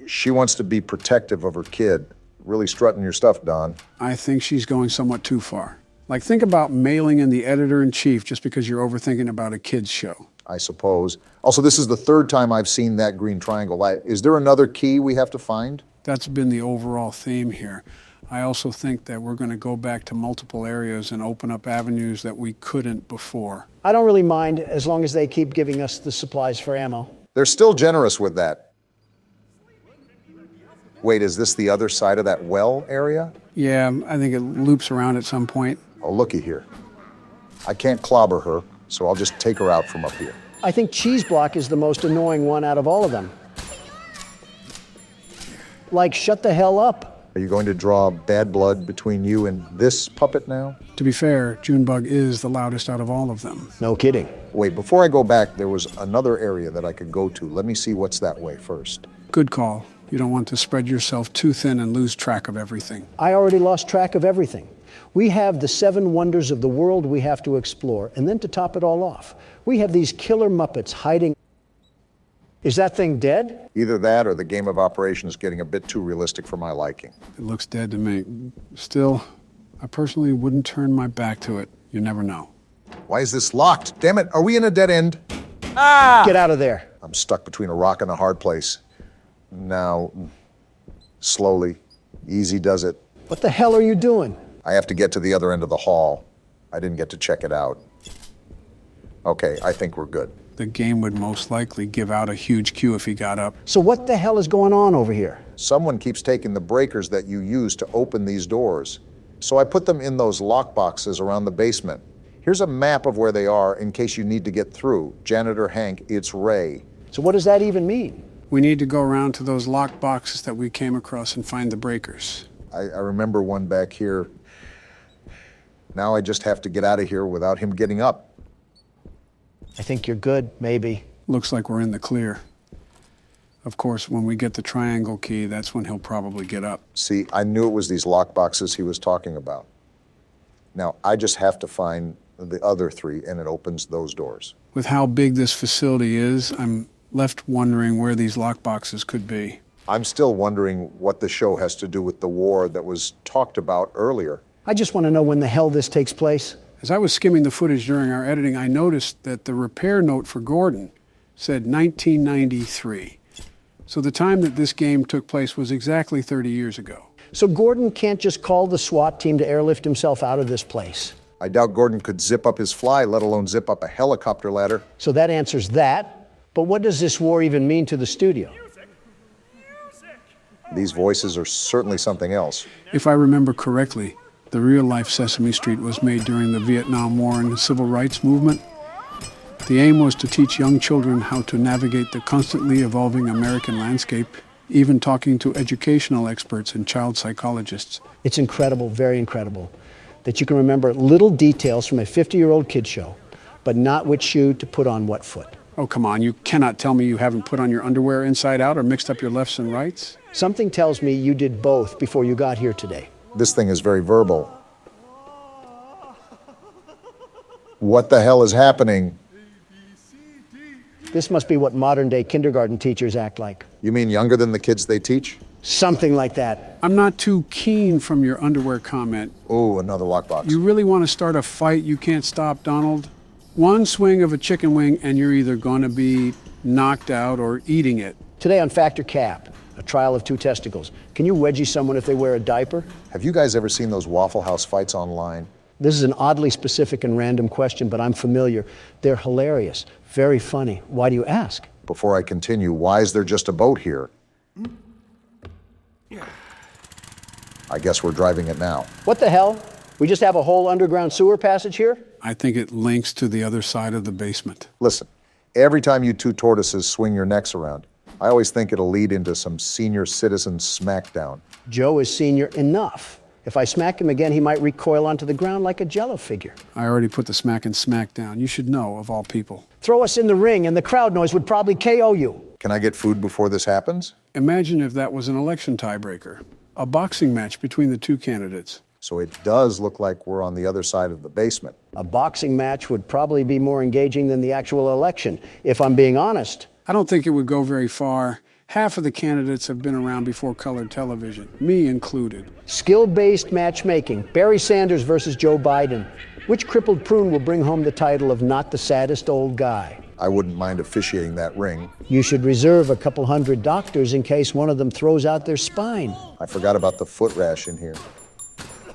she wants to be protective of her kid. Really strutting your stuff, Don. I think she's going somewhat too far. Like, think about mailing in the editor-in-chief just because you're overthinking about a kid's show. I suppose. Also, this is the third time I've seen that green triangle. Is there another key we have to find? That's been the overall theme here. I also think that we're going to go back to multiple areas and open up avenues that we couldn't before. I don't really mind as long as they keep giving us the supplies for ammo. They're still generous with that. Wait, is this the other side of that well area? Yeah, I think it loops around at some point. Oh, looky here. I can't clobber her, so I'll just take her out from up here. I think Cheese Block is the most annoying one out of all of them. Like, shut the hell up. Are you going to draw bad blood between you and this puppet now? To be fair, Junebug is the loudest out of all of them. No kidding. Wait, before I go back, there was another area that I could go to. Let me see what's that way first. Good call. You don't want to spread yourself too thin and lose track of everything. I already lost track of everything. We have the 7 wonders of the world we have to explore, and then to top it all off, we have these killer Muppets hiding. Is that thing dead? Either that or the game of operation is getting a bit too realistic for my liking. It looks dead to me. Still, I personally wouldn't turn my back to it. You never know. Why is this locked? Damn it, are we in a dead end? Ah! Get out of there. I'm stuck between a rock and a hard place. Now, slowly, easy does it. What the hell are you doing? I have to get to the other end of the hall. I didn't get to check it out. Okay, I think we're good. The game would most likely give out a huge cue if he got up. So what the hell is going on over here? Someone keeps taking the breakers that you use to open these doors. So I put them in those lock boxes around the basement. Here's a map of where they are in case you need to get through. Janitor Hank, it's Ray. So what does that even mean? We need to go around to those lock boxes that we came across and find the breakers. I remember one back here. Now I just have to get out of here without him getting up. I think you're good, maybe. Looks like we're in the clear. Of course, when we get the triangle key, that's when he'll probably get up. See, I knew it was these lock boxes he was talking about. Now, I just have to find the other 3, and it opens those doors. With how big this facility is, I'm left wondering where these lock boxes could be. I'm still wondering what the show has to do with the war that was talked about earlier. I just want to know when the hell this takes place. As I was skimming the footage during our editing, I noticed that the repair note for Gordon said 1993. So the time that this game took place was exactly 30 years ago. So Gordon can't just call the SWAT team to airlift himself out of this place. I doubt Gordon could zip up his fly, let alone zip up a helicopter ladder. So that answers that. But what does this war even mean to the studio? These voices are certainly something else. If I remember correctly, the real-life Sesame Street was made during the Vietnam War and the Civil Rights Movement. The aim was to teach young children how to navigate the constantly evolving American landscape, even talking to educational experts and child psychologists. It's incredible, very incredible, that you can remember little details from a 50-year-old kid show, but not which shoe to put on what foot. Oh, come on, you cannot tell me you haven't put on your underwear inside out or mixed up your lefts and rights? Something tells me you did both before you got here today. This thing is very verbal. What the hell is happening? This must be what modern-day kindergarten teachers act like. You mean younger than the kids they teach? Something like that. I'm not too keen from your underwear comment. Oh, another lockbox. You really want to start a fight you can't stop, Donald? One swing of a chicken wing and you're either going to be knocked out or eating it. Today on Factor Cap, a trial of two testicles. Can you wedgie someone if they wear a diaper? Have you guys ever seen those Waffle House fights online? This is an oddly specific and random question, but I'm familiar. They're hilarious, very funny. Why do you ask? Before I continue, why is there just a boat here? I guess we're driving it now. What the hell? We just have a whole underground sewer passage here? I think it links to the other side of the basement. Listen, every time you two tortoises swing your necks around, I always think it'll lead into some senior citizen smackdown. Joe is senior enough. If I smack him again, he might recoil onto the ground like a Jello figure. I already put the smack and smack down. You should know, of all people. Throw us in the ring and the crowd noise would probably KO you. Can I get food before this happens? Imagine if that was an election tiebreaker. A boxing match between the two candidates. So it does look like we're on the other side of the basement. A boxing match would probably be more engaging than the actual election, if I'm being honest. I don't think it would go very far. Half of the candidates have been around before colored television, me included. Skill-based matchmaking. Barry Sanders versus Joe Biden. Which crippled prune will bring home the title of not the saddest old guy? I wouldn't mind officiating that ring. You should reserve a couple hundred doctors in case one of them throws out their spine. I forgot about the foot rash in here.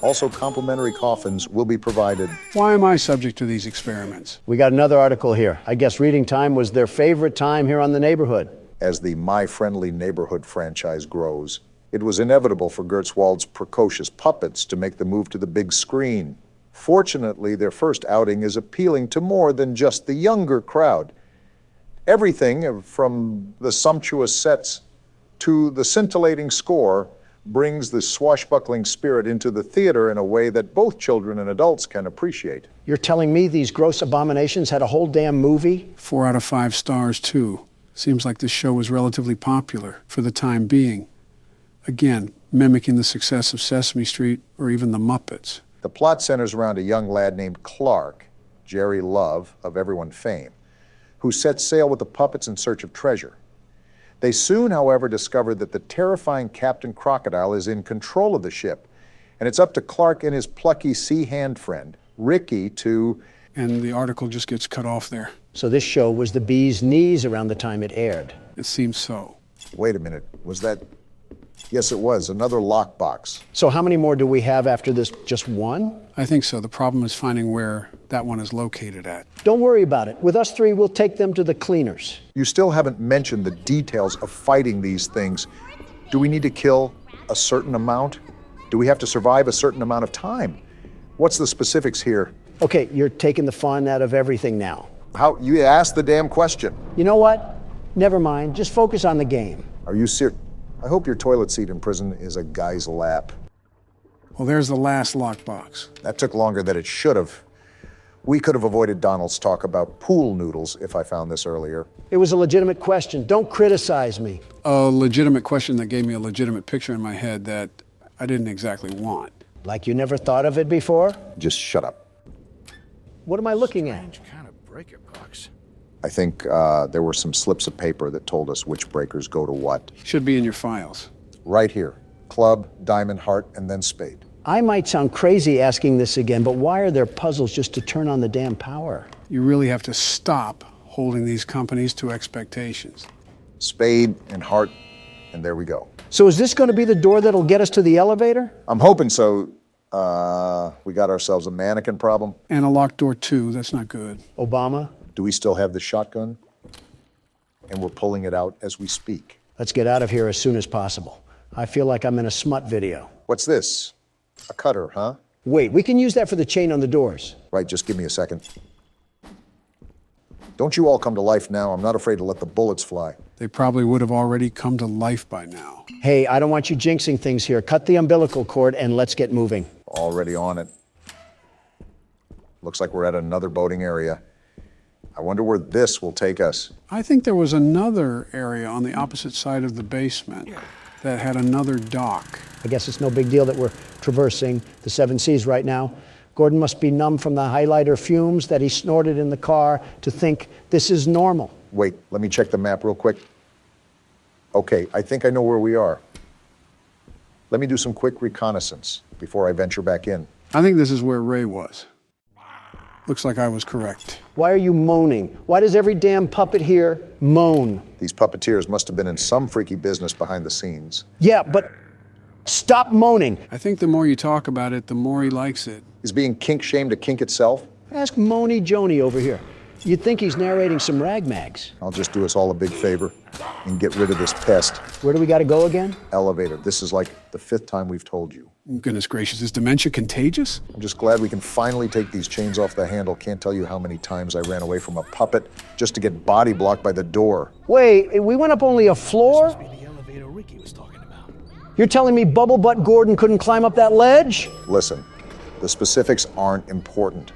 Also, complimentary coffins will be provided. Why am I subject to these experiments? We got another article here. I guess reading time was their favorite time here on The Neighborhood. As the My Friendly Neighborhood franchise grows, it was inevitable for Gertzwald's precocious puppets to make the move to the big screen. Fortunately, their first outing is appealing to more than just the younger crowd. Everything from the sumptuous sets to the scintillating score brings the swashbuckling spirit into the theater in a way that both children and adults can appreciate. You're telling me these gross abominations had a whole damn movie? 4 out of 5 stars, too. Seems like this show was relatively popular for the time being. Again, mimicking the success of Sesame Street or even the Muppets. The plot centers around a young lad named Clark, Jerry Love, of everyone fame, who sets sail with the puppets in search of treasure. They soon, however, discover that the terrifying Captain Crocodile is in control of the ship, and it's up to Clark and his plucky sea hand friend, Ricky, to... And the article just gets cut off there. So this show was the bee's knees around the time it aired. It seems so. Wait a minute, was that... Yes, it was, another lockbox. So how many more do we have after this? Just one? I think so. The problem is finding where that one is located at. Don't worry about it. With us three, we'll take them to the cleaners. You still haven't mentioned the details of fighting these things. Do we need to kill a certain amount? Do we have to survive a certain amount of time? What's the specifics here? Okay, you're taking the fun out of everything now. How? You asked the damn question. You know what? Never mind. Just focus on the game. Are you serious? I hope your toilet seat in prison is a guy's lap. Well, there's the last lockbox. That took longer than it should have. We could have avoided Donald's talk about pool noodles if I found this earlier. It was a legitimate question. Don't criticize me. A legitimate question that gave me a legitimate picture in my head that I didn't exactly want. Like you never thought of it before? Just shut up. What am I looking at? Strange kind of breaker box. I think there were some slips of paper that told us which breakers go to what. Should be in your files. Right here. Club, diamond, heart, and then spade. I might sound crazy asking this again, but why are there puzzles just to turn on the damn power? You really have to stop holding these companies to expectations. Spade and heart, and there we go. So is this going to be the door that'll get us to the elevator? I'm hoping so. We got ourselves a mannequin problem. And a locked door, too. That's not good. Obama? Do we still have the shotgun? And we're pulling it out as we speak. Let's get out of here as soon as possible. I feel like I'm in a smut video. What's this? A cutter, huh? Wait, we can use that for the chain on the doors. Right, just give me a second. Don't you all come to life now. I'm not afraid to let the bullets fly. They probably would have already come to life by now. Hey, I don't want you jinxing things here. Cut the umbilical cord and let's get moving. Already on it. Looks like we're at another boating area. I wonder where this will take us. I think there was another area on the opposite side of the basement that had another dock. I guess it's no big deal that we're traversing the seven seas right now. Gordon must be numb from the highlighter fumes that he snorted in the car to think this is normal. Wait, let me check the map real quick. Okay, I think I know where we are. Let me do some quick reconnaissance before I venture back in. I think this is where Ray was. Looks like I was correct. Why are you moaning? Why does every damn puppet here moan? These puppeteers must have been in some freaky business behind the scenes. Yeah, but stop moaning. I think the more you talk about it, the more he likes it. Is being kink-shamed a kink itself? Ask Moany Joni over here. You'd think he's narrating some rag mags. I'll just do us all a big favor and get rid of this pest. Where do we got to go again? Elevator. This is like the 5th time we've told you. Goodness gracious, is dementia contagious? I'm just glad we can finally take these chains off the handle. Can't tell you how many times I ran away from a puppet just to get body blocked by the door. Wait, we went up only a floor? This must be the elevator Ricky was talking about. You're telling me Bubble Butt Gordon couldn't climb up that ledge? Listen, the specifics aren't important.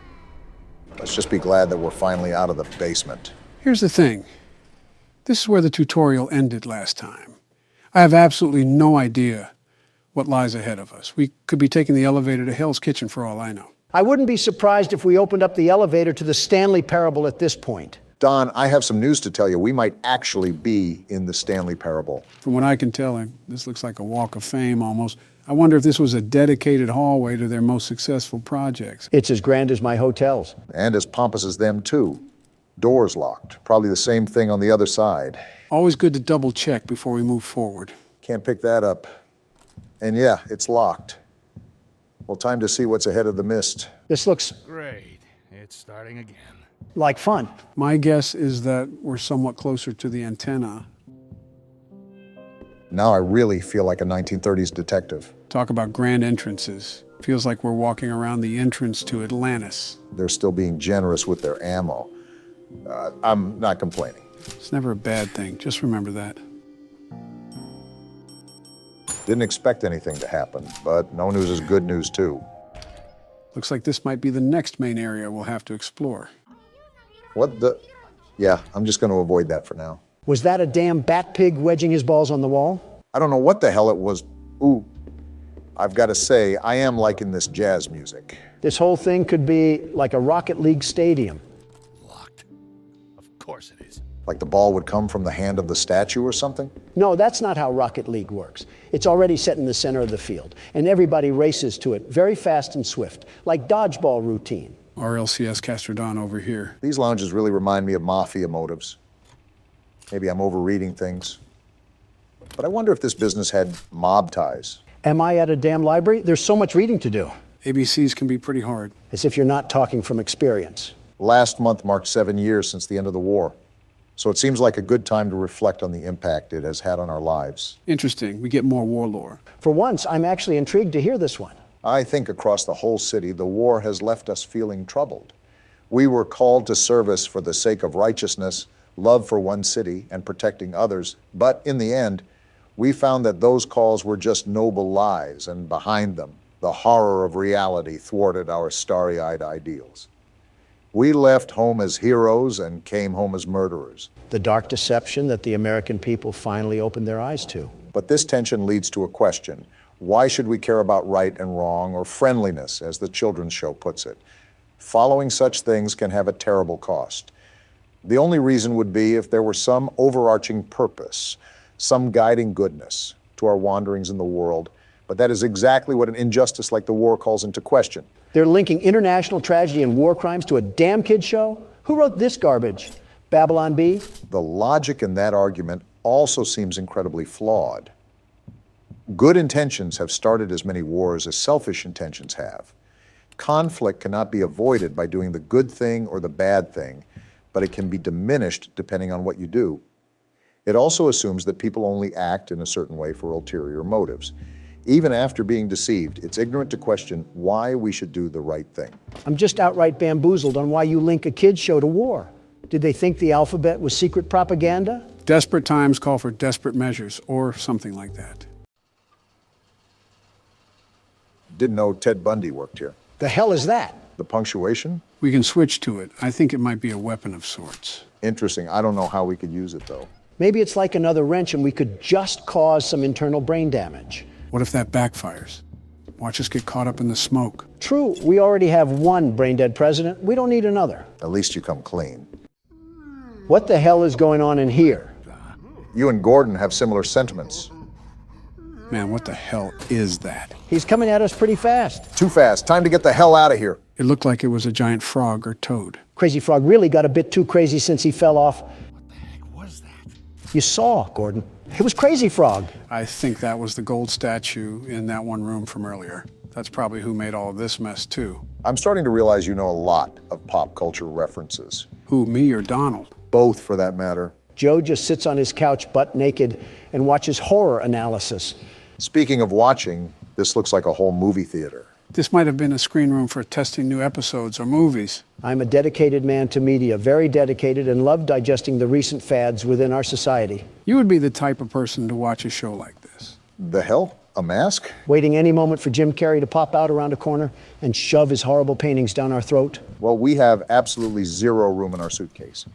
Let's just be glad that we're finally out of the basement. Here's the thing. This is where the tutorial ended last time. I have absolutely no idea what lies ahead of us. We could be taking the elevator to Hell's Kitchen for all I know. I wouldn't be surprised if we opened up the elevator to the Stanley Parable at this point. Don, I have some news to tell you. We might actually be in the Stanley Parable. From what I can tell, this looks like a walk of fame almost. I wonder if this was a dedicated hallway to their most successful projects. It's as grand as my hotels. And as pompous as them, too. Doors locked. Probably the same thing on the other side. Always good to double check before we move forward. Can't pick that up. And yeah, it's locked. Well, time to see what's ahead of the mist. This looks Great. It's starting again. like fun. My guess is that we're somewhat closer to the antenna. Now I really feel like a 1930s detective. Talk about grand entrances. Feels like we're walking around the entrance to Atlantis. They're still being generous with their ammo. I'm not complaining. It's never a bad thing. Just remember that. Didn't expect anything to happen, but no news is good news, too. Looks like this might be the next main area we'll have to explore. What the? Yeah, I'm just going to avoid that for now. Was that a damn bat pig wedging his balls on the wall? I don't know what the hell it was. Ooh, I've got to say, I am liking this jazz music. This whole thing could be like a Rocket League stadium. Locked. Of course it is. Like the ball would come from the hand of the statue or something? No, that's not how Rocket League works. It's already set in the center of the field, and everybody races to it very fast and swift, like dodgeball routine. RLCS Castrodon over here. These lounges really remind me of mafia motives. Maybe I'm overreading things. But I wonder if this business had mob ties. Am I at a damn library? There's so much reading to do. ABCs can be pretty hard. As if you're not talking from experience. Last month marked 7 years since the end of the war. So it seems like a good time to reflect on the impact it has had on our lives. Interesting. We get more war lore. For once, I'm actually intrigued to hear this one. I think across the whole city, the war has left us feeling troubled. We were called to service for the sake of righteousness, love for one city, and protecting others. But in the end, we found that those calls were just noble lies, and behind them, the horror of reality thwarted our starry-eyed ideals. We left home as heroes and came home as murderers. The dark deception that the American people finally opened their eyes to. But this tension leads to a question. Why should we care about right and wrong, or friendliness, as the children's show puts it? Following such things can have a terrible cost. The only reason would be if there were some overarching purpose, some guiding goodness to our wanderings in the world. But that is exactly what an injustice like the war calls into question. They're linking international tragedy and war crimes to a damn kid show? Who wrote this garbage? Babylon Bee? The logic in that argument also seems incredibly flawed. Good intentions have started as many wars as selfish intentions have. Conflict cannot be avoided by doing the good thing or the bad thing, but it can be diminished depending on what you do. It also assumes that people only act in a certain way for ulterior motives. Even after being deceived, it's ignorant to question why we should do the right thing. I'm just outright bamboozled on why you link a kids show to war. Did they think the alphabet was secret propaganda? Desperate times call for desperate measures, or something like that. Didn't know Ted Bundy worked here. The hell is that? The punctuation? We can switch to it. I think it might be a weapon of sorts. Interesting. I don't know how we could use it, though. Maybe it's like another wrench and we could just cause some internal brain damage. What if that backfires? Watch us get caught up in the smoke. True, we already have one brain-dead president. We don't need another. At least you come clean. What the hell is going on in here? You and Gordon have similar sentiments. Man, what the hell is that? He's coming at us pretty fast. Too fast. Time to get the hell out of here. It looked like it was a giant frog or toad. Crazy Frog really got a bit too crazy since he fell off. What the heck was that? You saw, Gordon. It was Crazy Frog. I think that was the gold statue in that one room from earlier. That's probably who made all of this mess, too. I'm starting to realize you know a lot of pop culture references. Who, me or Donald? Both, for that matter. Joe just sits on his couch butt naked and watches horror analysis. Speaking of watching, this looks like a whole movie theater. This might have been a screen room for testing new episodes or movies. I'm a dedicated man to media, very dedicated, and love digesting the recent fads within our society. You would be the type of person to watch a show like this. The hell? A mask? Waiting any moment for Jim Carrey to pop out around a corner and shove his horrible paintings down our throat? Well, we have absolutely zero room in our suitcase.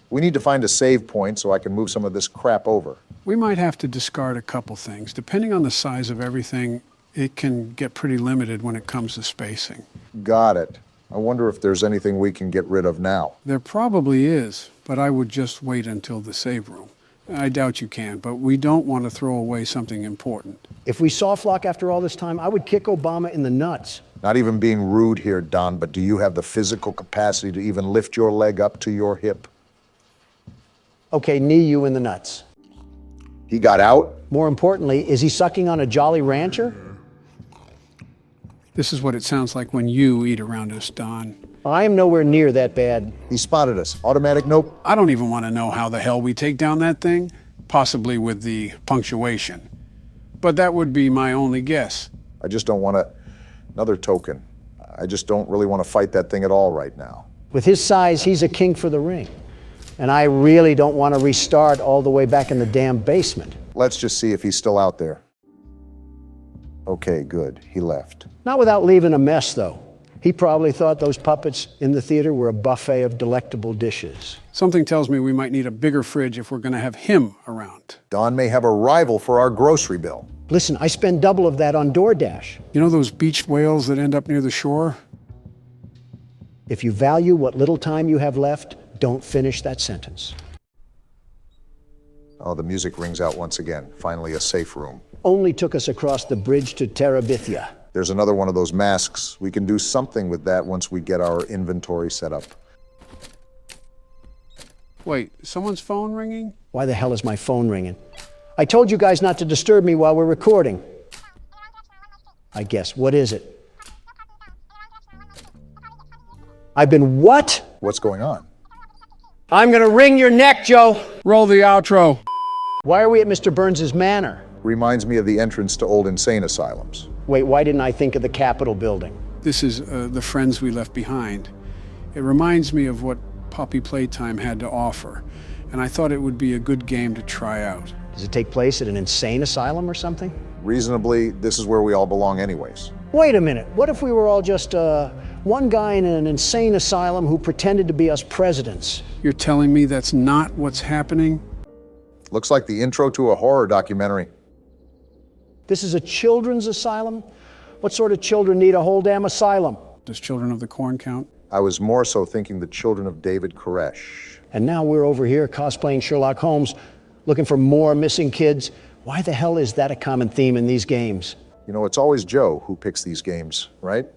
We need to find a save point so I can move some of this crap over. We might have to discard a couple things. Depending on the size of everything, it can get pretty limited when it comes to spacing. Got it. I wonder if there's anything we can get rid of now. There probably is, but I would just wait until the save room. I doubt you can, but we don't want to throw away something important. If we saw Flock after all this time, I would kick Obama in the nuts. Not even being rude here, Don, but do you have the physical capacity to even lift your leg up to your hip? Okay, knee you in the nuts. He got out? More importantly, is he sucking on a Jolly Rancher? This is what it sounds like when you eat around us, Don. I am nowhere near that bad. He spotted us. Automatic nope. I don't even want to know how the hell we take down that thing. Possibly with the punctuation. But that would be my only guess. I just don't want another token. I just don't really want to fight that thing at all right now. With his size, he's a king for the ring. And I really don't want to restart all the way back in the damn basement. Let's just see if he's still out there. Okay, good. He left. Not without leaving a mess, though. He probably thought those puppets in the theater were a buffet of delectable dishes. Something tells me we might need a bigger fridge if we're going to have him around. Don may have a rival for our grocery bill. Listen, I spend double of that on DoorDash. You know those beached whales that end up near the shore? If you value what little time you have left, don't finish that sentence. Oh, the music rings out once again. Finally, a safe room. Only took us across the bridge to Terabithia. There's another one of those masks. We can do something with that once we get our inventory set up. Wait, someone's phone ringing? Why the hell is my phone ringing? I told you guys not to disturb me while we're recording. I guess. What is it? I've been what? What's going on? I'm gonna wring your neck, Joe. Roll the outro. Why are we at Mr. Burns's manor? Reminds me of the entrance to old insane asylums. Wait, why didn't I think of the Capitol building? This is the friends we left behind. It reminds me of what Poppy Playtime had to offer, and I thought it would be a good game to try out. Does it take place at an insane asylum or something? Reasonably, this is where we all belong anyways. Wait a minute, what if we were all just one guy in an insane asylum who pretended to be us presidents? You're telling me that's not what's happening? Looks like the intro to a horror documentary. This is a children's asylum? What sort of children need a whole damn asylum? Does Children of the Corn count? I was more so thinking the children of David Koresh. And now we're over here cosplaying Sherlock Holmes, looking for more missing kids. Why the hell is that a common theme in these games? You know, it's always Joe who picks these games, right?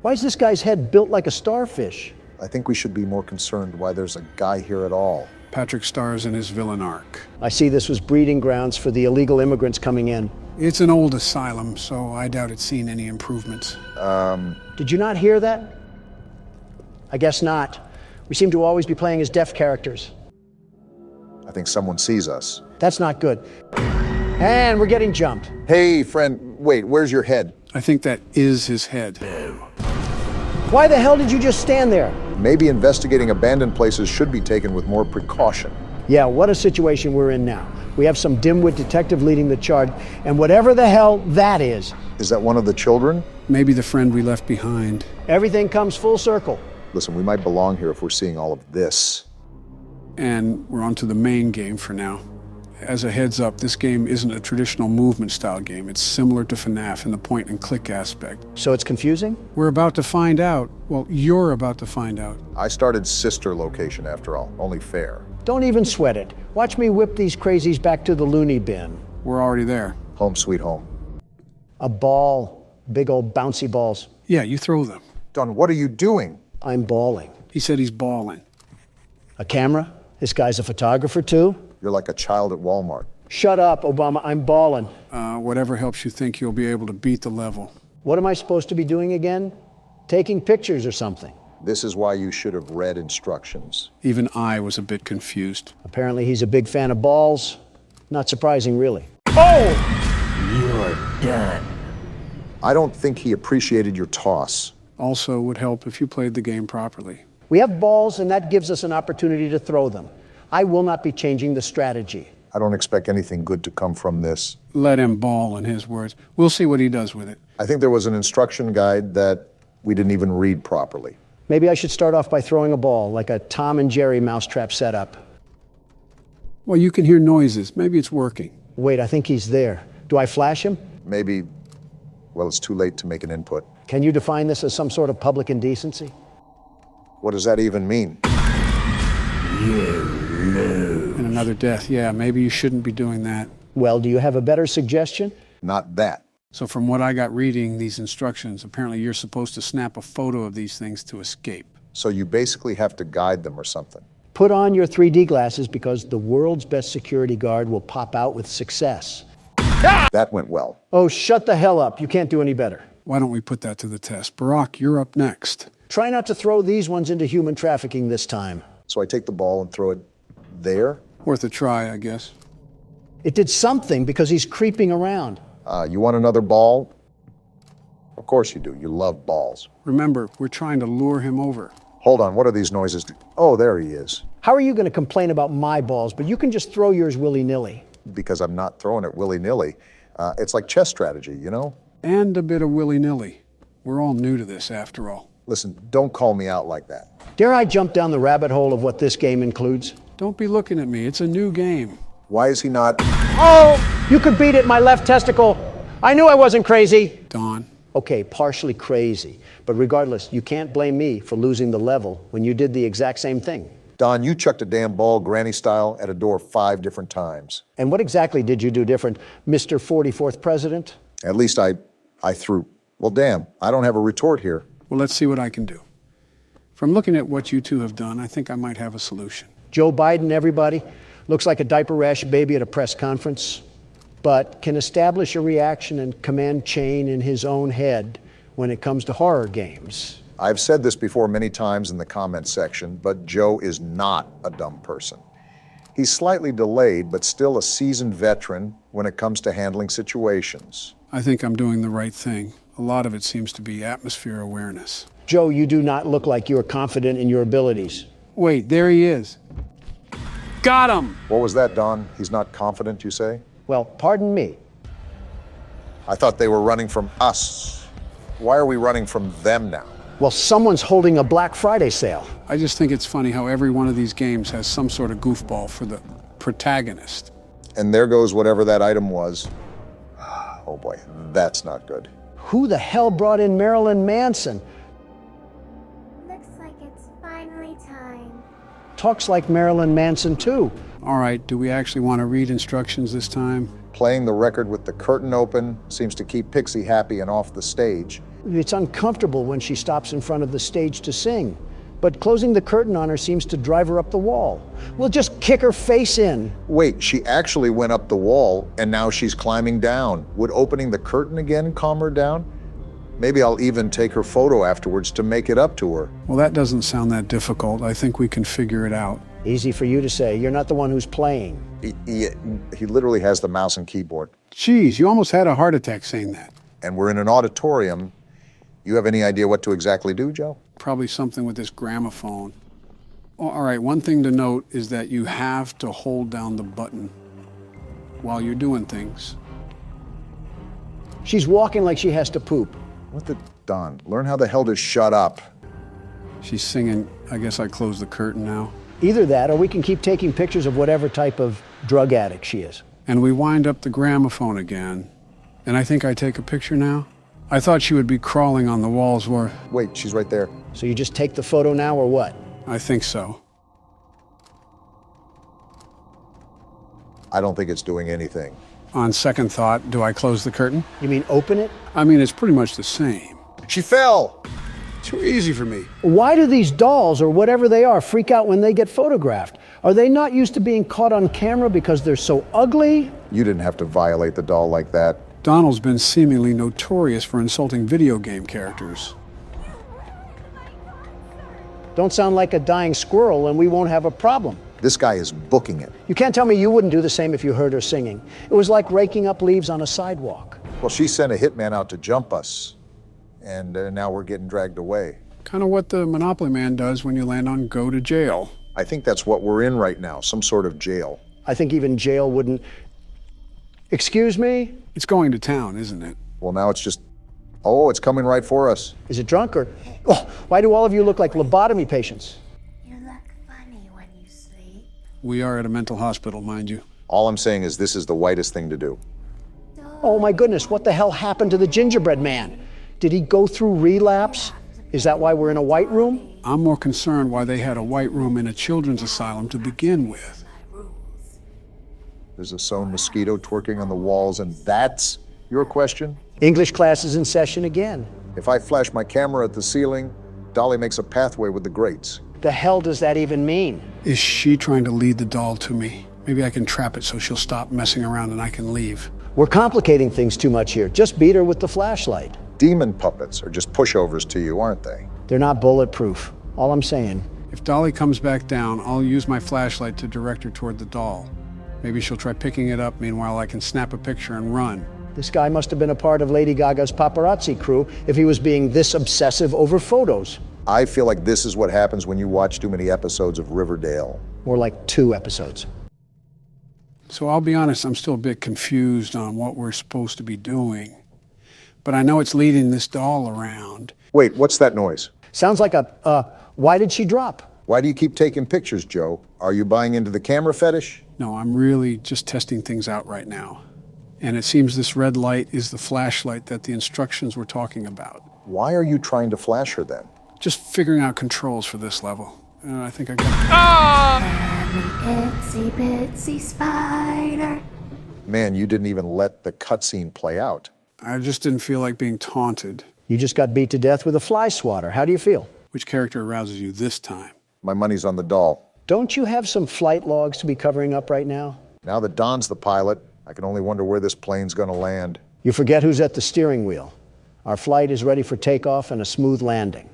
Why is this guy's head built like a starfish? I think we should be more concerned why there's a guy here at all. Patrick stars in his villain arc. I see this was breeding grounds for the illegal immigrants coming in. It's an old asylum, so I doubt it's seen any improvements. Did you not hear that? I guess not. We seem to always be playing as deaf characters. I think someone sees us. That's not good. And we're getting jumped. Hey, friend, wait, where's your head? I think that is his head. Why the hell did you just stand there? Maybe investigating abandoned places should be taken with more precaution. Yeah, what a situation we're in now. We have some dimwit detective leading the charge, and whatever the hell that is. Is that one of the children? Maybe the friend we left behind. Everything comes full circle. Listen, we might belong here if we're seeing all of this. And we're on to the main game for now. As a heads up, this game isn't a traditional movement style game. It's similar to FNAF in the point and click aspect. So it's confusing? We're about to find out. Well, you're about to find out. I started sister location after all, only fair. Don't even sweat it. Watch me whip these crazies back to the loony bin. We're already there. Home sweet home. A ball. Big old bouncy balls. Yeah, you throw them. Don, what are you doing? I'm balling. He said he's balling. A camera? This guy's a photographer too? You're like a child at Walmart. Shut up, Obama. I'm balling. Whatever helps you think you'll be able to beat the level. What am I supposed to be doing again? Taking pictures or something? This is why you should have read instructions. Even I was a bit confused. Apparently he's a big fan of balls. Not surprising, really. Oh! You're done. I don't think he appreciated your toss. Also would help if you played the game properly. We have balls, and that gives us an opportunity to throw them. I will not be changing the strategy. I don't expect anything good to come from this. Let him ball, in his words. We'll see what he does with it. I think there was an instruction guide that we didn't even read properly. Maybe I should start off by throwing a ball, like a Tom and Jerry mousetrap setup. Well, you can hear noises. Maybe it's working. Wait, I think he's there. Do I flash him? Maybe, well, it's too late to make an input. Can you define this as some sort of public indecency? What does that even mean? And another death. Yeah, maybe you shouldn't be doing that. Well, do you have a better suggestion? Not that. So from what I got reading these instructions, apparently you're supposed to snap a photo of these things to escape. So you basically have to guide them or something. Put on your 3D glasses because the world's best security guard will pop out with success. That went well. Oh, shut the hell up. You can't do any better. Why don't we put that to the test? Barack, you're up next. Try not to throw these ones into human trafficking this time. So I take the ball and throw it there? Worth a try, I guess. It did something because he's creeping around. You want another ball? Of course you do. You love balls. Remember, we're trying to lure him over. Hold on, what are these noises? Oh, there he is. How are you going to complain about my balls, but you can just throw yours willy-nilly? Because I'm not throwing it willy-nilly. It's like chess strategy, you know? And a bit of willy-nilly. We're all new to this, after all. Listen, don't call me out like that. Dare I jump down the rabbit hole of what this game includes? Don't be looking at me. It's a new game. Why is he not? Oh, you could beat it, my left testicle. I knew I wasn't crazy. Don. Okay, partially crazy. But regardless, you can't blame me for losing the level when you did the exact same thing. Don, you chucked a damn ball granny style at a door 5 different times. And what exactly did you do different, Mr. 44th President? At least I threw. Well, damn, I don't have a retort here. Well, let's see what I can do. From looking at what you two have done, I think I might have a solution. Joe Biden, everybody, looks like a diaper rash baby at a press conference, but can establish a reaction and command chain in his own head when it comes to horror games. I've said this before many times in the comment section, but Joe is not a dumb person. He's slightly delayed, but still a seasoned veteran when it comes to handling situations. I think I'm doing the right thing. A lot of it seems to be atmosphere awareness. Joe, you do not look like you're confident in your abilities. Wait, there he is. Got him! What was that, Don? He's not confident, you say? Well, pardon me. I thought they were running from us. Why are we running from them now? Well, someone's holding a Black Friday sale. I just think it's funny how every one of these games has some sort of goofball for the protagonist. And there goes whatever that item was. Oh boy, that's not good. Who the hell brought in Marilyn Manson? Looks like it's finally time. Talks like Marilyn Manson, too. All right, do we actually want to read instructions this time? Playing the record with the curtain open seems to keep Pixie happy and off the stage. It's uncomfortable when she stops in front of the stage to sing. But closing the curtain on her seems to drive her up the wall. We'll just kick her face in. Wait, she actually went up the wall, and now she's climbing down. Would opening the curtain again calm her down? Maybe I'll even take her photo afterwards to make it up to her. Well, that doesn't sound that difficult. I think we can figure it out. Easy for you to say. You're not the one who's playing. He literally has the mouse and keyboard. Geez, you almost had a heart attack saying that. And we're in an auditorium. You have any idea what to exactly do, Joe? Probably something with this gramophone. Oh, all right, one thing to note is that you have to hold down the button while you're doing things. She's walking like she has to poop. What the Don? Learn how the hell to shut up. She's singing, I guess I close the curtain now. Either that, or we can keep taking pictures of whatever type of drug addict she is. And we wind up the gramophone again. And I think I take a picture now. I thought she would be crawling on the walls where... Wait, she's right there. So you just take the photo now, or what? I think so. I don't think it's doing anything. On second thought, do I close the curtain? You mean open it? I mean, it's pretty much the same. She fell! Too easy for me. Why do these dolls, or whatever they are, freak out when they get photographed? Are they not used to being caught on camera because they're so ugly? You didn't have to violate the doll like that. Donald's been seemingly notorious for insulting video game characters. Don't sound like a dying squirrel and we won't have a problem. This guy is booking it. You can't tell me you wouldn't do the same if you heard her singing. It was like raking up leaves on a sidewalk. Well, she sent a hitman out to jump us, and now we're getting dragged away. Kind of what the Monopoly man does when you land on go to jail. I think that's what we're in right now, some sort of jail. I think even jail wouldn't... Excuse me? It's going to town, isn't it? Well, now it's just... Oh, it's coming right for us. Is it drunk or... Oh, why do all of you look like lobotomy patients? You look funny when you sleep. We are at a mental hospital, mind you. All I'm saying is this is the whitest thing to do. Oh my goodness, what the hell happened to the gingerbread man? Did he go through relapse? Is that why we're in a white room? I'm more concerned why they had a white room in a children's asylum to begin with. There's a sewn mosquito twerking on the walls, and that's your question? English class is in session again. If I flash my camera at the ceiling, Dolly makes a pathway with the grates. The hell does that even mean? Is she trying to lead the doll to me? Maybe I can trap it so she'll stop messing around and I can leave. We're complicating things too much here. Just beat her with the flashlight. Demon puppets are just pushovers to you, aren't they? They're not bulletproof. All I'm saying. If Dolly comes back down, I'll use my flashlight to direct her toward the doll. Maybe she'll try picking it up. Meanwhile, I can snap a picture and run. This guy must have been a part of Lady Gaga's paparazzi crew if he was being this obsessive over photos. I feel like this is what happens when you watch too many episodes of Riverdale. More like 2 episodes. So I'll be honest, I'm still a bit confused on what we're supposed to be doing. But I know it's leading this doll around. Wait, what's that noise? Sounds like why did she drop? Why do you keep taking pictures, Joe? Are you buying into the camera fetish? No, I'm really just testing things out right now. And it seems this red light is the flashlight that the instructions were talking about. Why are you trying to flash her then? Just figuring out controls for this level. And I think I got Itsy bitsy spider. Man, you didn't even let the cutscene play out. I just didn't feel like being taunted. You just got beat to death with a fly swatter. How do you feel? Which character arouses you this time? My money's on the doll. Don't you have some flight logs to be covering up right now? Now that Don's the pilot, I can only wonder where this plane's gonna land. You forget who's at the steering wheel. Our flight is ready for takeoff and a smooth landing.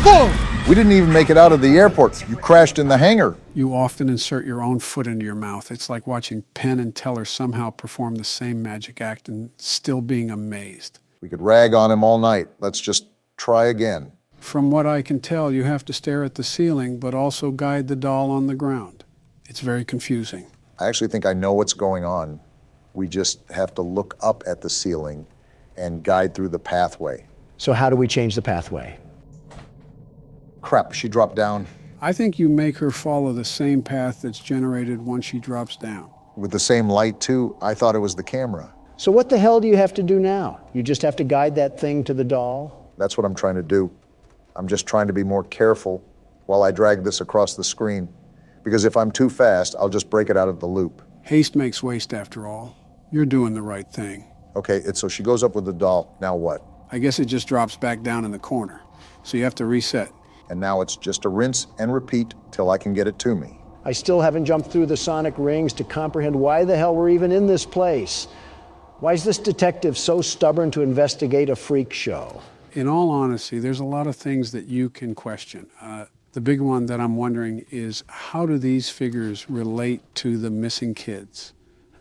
Boom! We didn't even make it out of the airport. You crashed in the hangar. You often insert your own foot into your mouth. It's like watching Penn and Teller somehow perform the same magic act and still being amazed. We could rag on him all night. Let's just try again. From what I can tell, you have to stare at the ceiling, but also guide the doll on the ground. It's very confusing. I actually think I know what's going on. We just have to look up at the ceiling and guide through the pathway. So how do we change the pathway? Crap, she dropped down. I think you make her follow the same path that's generated once she drops down. With the same light, too? I thought it was the camera. So what the hell do you have to do now? You just have to guide that thing to the doll? That's what I'm trying to do. I'm just trying to be more careful while I drag this across the screen. Because if I'm too fast, I'll just break it out of the loop. Haste makes waste, after all. You're doing the right thing. Okay, so she goes up with the doll. Now what? I guess it just drops back down in the corner. So you have to reset. And now it's just a rinse and repeat till I can get it to me. I still haven't jumped through the sonic rings to comprehend why the hell we're even in this place. Why is this detective so stubborn to investigate a freak show? In all honesty, there's a lot of things that you can question. The big one that I'm wondering is, how do these figures relate to the missing kids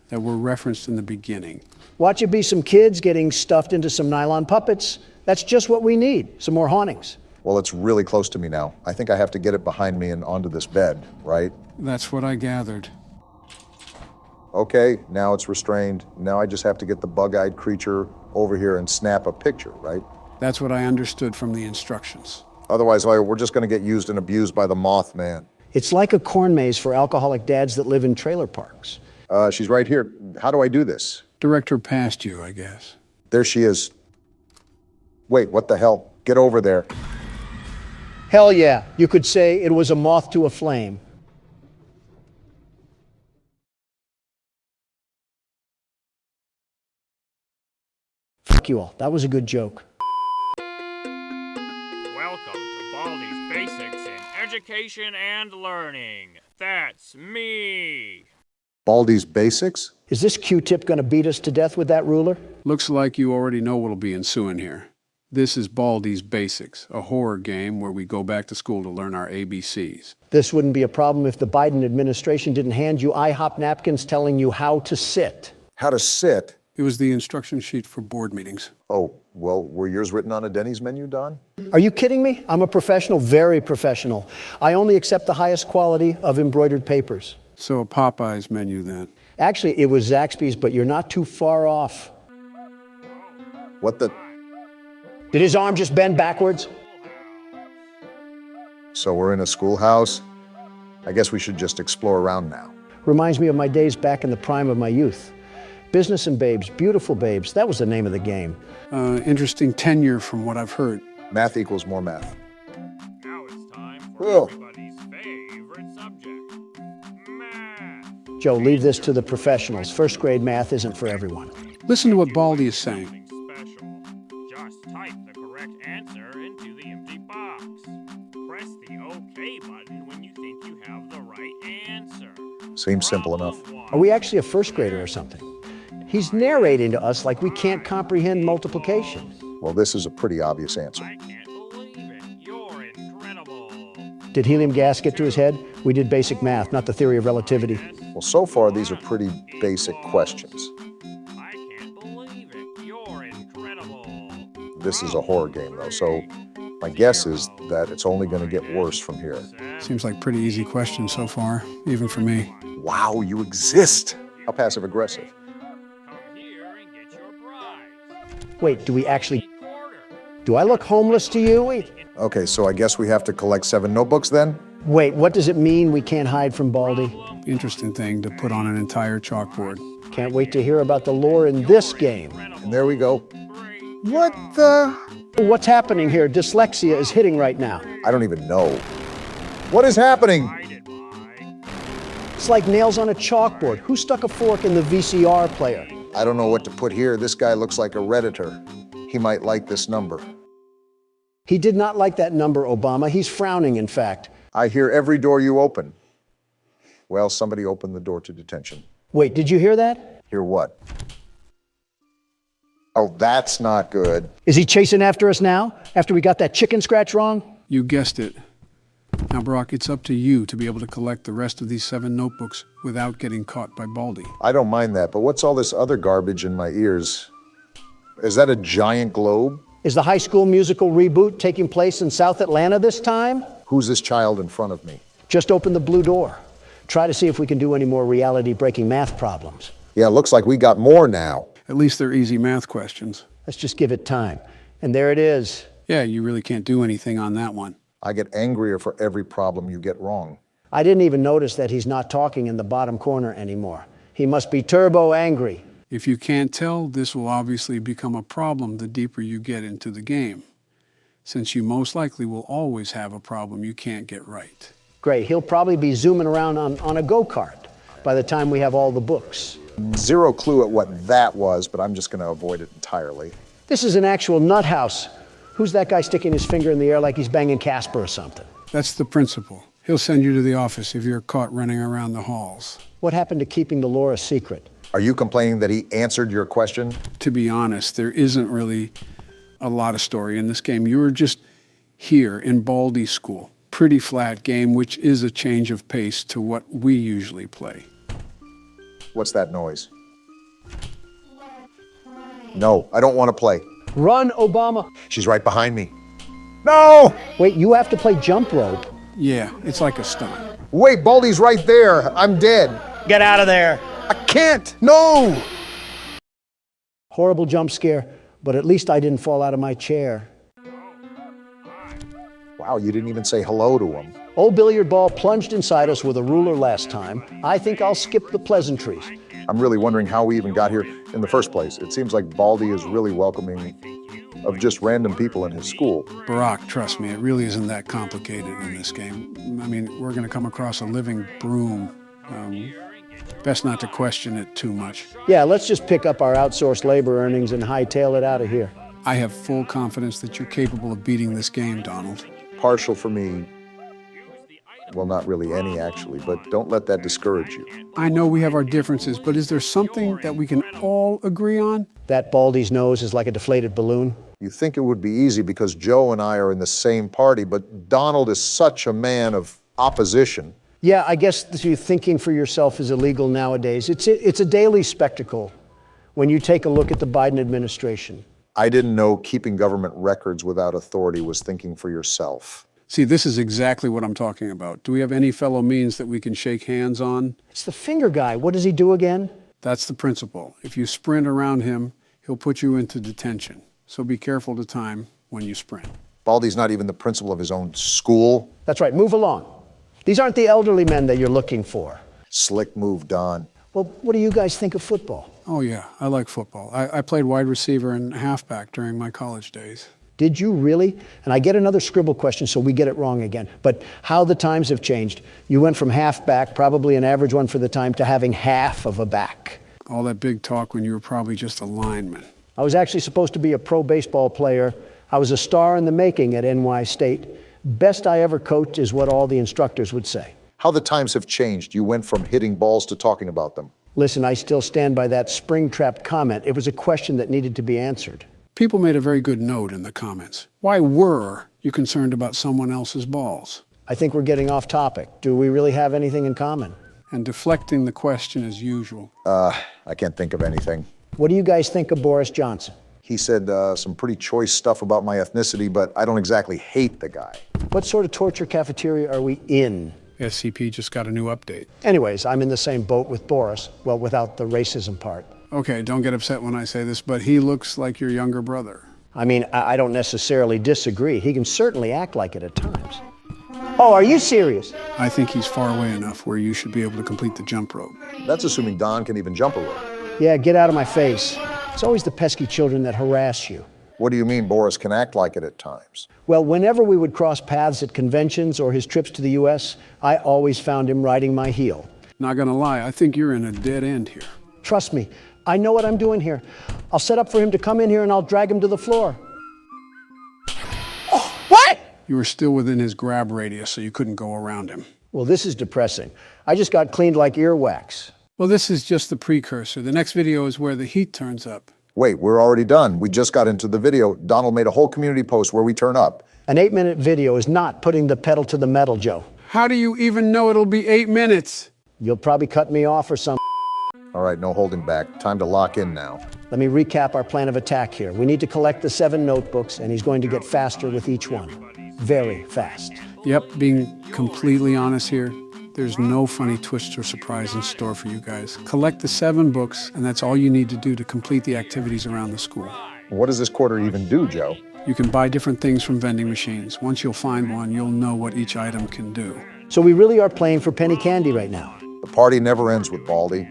that were referenced in the beginning? Watch it be some kids getting stuffed into some nylon puppets. That's just what we need, some more hauntings. Well, it's really close to me now. I think I have to get it behind me and onto this bed, right? That's what I gathered. Okay, now it's restrained. Now I just have to get the bug-eyed creature over here and snap a picture, right? That's what I understood from the instructions. Otherwise, we're just going to get used and abused by the Mothman. It's like a corn maze for alcoholic dads that live in trailer parks. She's right here. How do I do this? Direct her past you, I guess. There she is. Wait, what the hell? Get over there. Hell yeah, you could say it was a moth to a flame. Fuck you all, that was a good joke. Welcome to Baldi's Basics in Education and Learning. That's me. Baldi's Basics? Is this Q-tip gonna beat us to death with that ruler? Looks like you already know what'll be ensuing here. This is Baldi's Basics, a horror game where we go back to school to learn our ABCs. This wouldn't be a problem if the Biden administration didn't hand you IHOP napkins telling you how to sit. How to sit? It was the instruction sheet for board meetings. Oh, well, were yours written on a Denny's menu, Don? Are you kidding me? I'm a professional, very professional. I only accept the highest quality of embroidered papers. So a Popeye's menu then? Actually, it was Zaxby's, but you're not too far off. What the? Did his arm just bend backwards? So we're in a schoolhouse? I guess we should just explore around now. Reminds me of my days back in the prime of my youth. Business and Babes, Beautiful Babes, that was the name of the game. Interesting tenure from what I've heard. Math equals more math. Now it's time for everybody's favorite subject, math. Joe, leave this to the professionals. First grade math isn't for everyone. Listen to what Baldi is saying. Special. Just type the correct answer into the empty box. Press the OK button when you think you have the right answer. Seems simple enough. Are we actually a first grader or something? He's narrating to us like we can't comprehend multiplication. Well, this is a pretty obvious answer. I can't believe it. You're incredible. Did helium gas get to his head? We did basic math, not the theory of relativity. Well, so far, these are pretty basic questions. I can't believe it. You're incredible. This is a horror game, though, so my guess is that it's only going to get worse from here. Seems like pretty easy questions so far, even for me. Wow, you exist. How passive-aggressive. Wait, do we actually... Do I look homeless to you? Wait. Okay, so I guess we have to collect 7 notebooks then? Wait, what does it mean we can't hide from Baldi? Interesting thing to put on an entire chalkboard. Can't wait to hear about the lore in this game. And there we go. What the... What's happening here? Dyslexia is hitting right now. I don't even know. What is happening? It's like nails on a chalkboard. Who stuck a fork in the VCR player? I don't know what to put here. This guy looks like a Redditor. He might like this number. He did not like that number, Obama. He's frowning, in fact. I hear every door you open. Well, somebody opened the door to detention. Wait, did you hear that? Hear what? Oh, that's not good. Is he chasing after us now, after we got that chicken scratch wrong? You guessed it. Now, Brock, it's up to you to be able to collect the rest of these 7 notebooks without getting caught by Baldi. I don't mind that, but what's all this other garbage in my ears? Is that a giant globe? Is the High School Musical reboot taking place in South Atlanta this time? Who's this child in front of me? Just open the blue door. Try to see if we can do any more reality-breaking math problems. Yeah, looks like we got more now. At least they're easy math questions. Let's just give it time. And there it is. Yeah, you really can't do anything on that one. I get angrier for every problem you get wrong. I didn't even notice that he's not talking in the bottom corner anymore. He must be turbo angry. If you can't tell, this will obviously become a problem the deeper you get into the game, since you most likely will always have a problem you can't get right. Great, he'll probably be zooming around on a go-kart by the time we have all the books. Zero clue at what that was, but I'm just going to avoid it entirely. This is an actual nut house. Who's that guy sticking his finger in the air like he's banging Casper or something? That's the principal. He'll send you to the office if you're caught running around the halls. What happened to keeping the lore a secret? Are you complaining that he answered your question? To be honest, there isn't really a lot of story in this game. You were just here in Baldy's school. Pretty flat game, which is a change of pace to what we usually play. What's that noise? No, I don't want to play. Run, Obama. She's right behind me. No! Wait, you have to play jump rope. Yeah, it's like a stunt. Wait, Baldy's right there. I'm dead. Get out of there. I can't. No! Horrible jump scare, but at least I didn't fall out of my chair. Wow, you didn't even say hello to him. Old billiard ball plunged inside us with a ruler last time. I think I'll skip the pleasantries. I'm really wondering how we even got here in the first place. It seems like Baldy is really welcoming of just random people in his school. Barack, trust me, it really isn't that complicated in this game. I mean, we're going to come across a living broom. Best not to question it too much. Yeah, let's just pick up our outsourced labor earnings and hightail it out of here. I have full confidence that you're capable of beating this game, Donald. Partial for me. Well, not really any, actually, but don't let that discourage you. I know we have our differences, but is there something that we can all agree on? That Baldy's nose is like a deflated balloon. You think it would be easy because Joe and I are in the same party, but Donald is such a man of opposition. Yeah, I guess thinking for yourself is illegal nowadays. It's a daily spectacle when you take a look at the Biden administration. I didn't know keeping government records without authority was thinking for yourself. See, this is exactly what I'm talking about. Do we have any fellow means that we can shake hands on? It's the finger guy. What does he do again? That's the principal. If you sprint around him, he'll put you into detention. So be careful to time when you sprint. Baldy's not even the principal of his own school. That's right. Move along. These aren't the elderly men that you're looking for. Slick move, Don. Well, what do you guys think of football? Oh, yeah, I like football. I played wide receiver and halfback during my college days. Did you really? And I get another scribble question so we get it wrong again. But how the times have changed. You went from halfback, probably an average one for the time, to having half of a back. All that big talk when you were probably just a lineman. I was actually supposed to be a pro baseball player. I was a star in the making at NY State. Best I ever coached is what all the instructors would say. How the times have changed. You went from hitting balls to talking about them. Listen, I still stand by that spring-trapped comment. It was a question that needed to be answered. People made a very good note in the comments. Why were you concerned about someone else's balls? I think we're getting off topic. Do we really have anything in common? And deflecting the question as usual. I can't think of anything. What do you guys think of Boris Johnson? He said some pretty choice stuff about my ethnicity, but I don't exactly hate the guy. What sort of torture cafeteria are we in? SCP just got a new update. Anyways, I'm in the same boat with Boris. Well, without the racism part. Okay, don't get upset when I say this, but he looks like your younger brother. I mean, I don't necessarily disagree. He can certainly act like it at times. Oh, are you serious? I think he's far away enough where you should be able to complete the jump rope. That's assuming Don can even jump a rope. Yeah, get out of my face. It's always the pesky children that harass you. What do you mean Boris can act like it at times? Well, whenever we would cross paths at conventions or his trips to the U.S., I always found him riding my heel. Not gonna lie, I think you're in a dead end here. Trust me, I know what I'm doing here. I'll set up for him to come in here and I'll drag him to the floor. Oh, what? You were still within his grab radius, so you couldn't go around him. Well, this is depressing. I just got cleaned like earwax. Well, this is just the precursor. The next video is where the heat turns up. Wait, we're already done. We just got into the video. Donald made a whole community post where we turn up. An 8-minute video is not putting the pedal to the metal, Joe. How do you even know it'll be 8 minutes? You'll probably cut me off or something. All right, no holding back. Time to lock in now. Let me recap our plan of attack here. We need to collect the 7 notebooks, and he's going to get faster with each one. Very fast. Yep, being completely honest here, there's no funny twist or surprise in store for you guys. Collect the 7 books, and that's all you need to do to complete the activities around the school. What does this quarter even do, Joe? You can buy different things from vending machines. Once you'll find one, you'll know what each item can do. So we really are playing for penny candy right now. The party never ends with Baldy.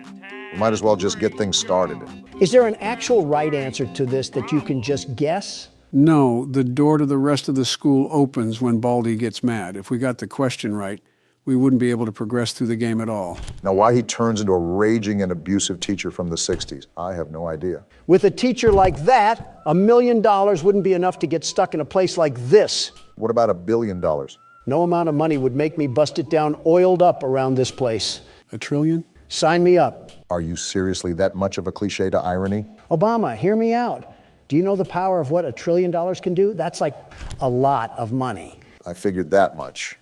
We might as well just get things started. Is there an actual right answer to this that you can just guess? No, the door to the rest of the school opens when Baldy gets mad. If we got the question right, we wouldn't be able to progress through the game at all. Now, why he turns into a raging and abusive teacher from the 60s, I have no idea. With a teacher like that, $1 million wouldn't be enough to get stuck in a place like this. What about $1 billion? No amount of money would make me bust it down oiled up around this place. $1 trillion? Sign me up. Are you seriously that much of a cliche to irony? Obama, hear me out. Do you know the power of what $1 trillion can do? That's like a lot of money. I figured that much.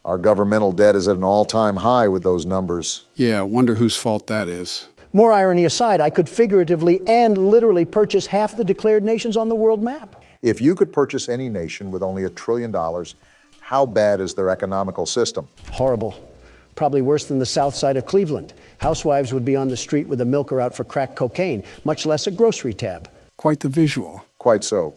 Our governmental debt is at an all-time high with those numbers. Yeah, wonder whose fault that is. More irony aside, I could figuratively and literally purchase half the declared nations on the world map. If you could purchase any nation with only $1 trillion, how bad is their economical system? Horrible. Probably worse than the south side of Cleveland. Housewives would be on the street with a milker out for crack cocaine, much less a grocery tab. Quite the visual. Quite so.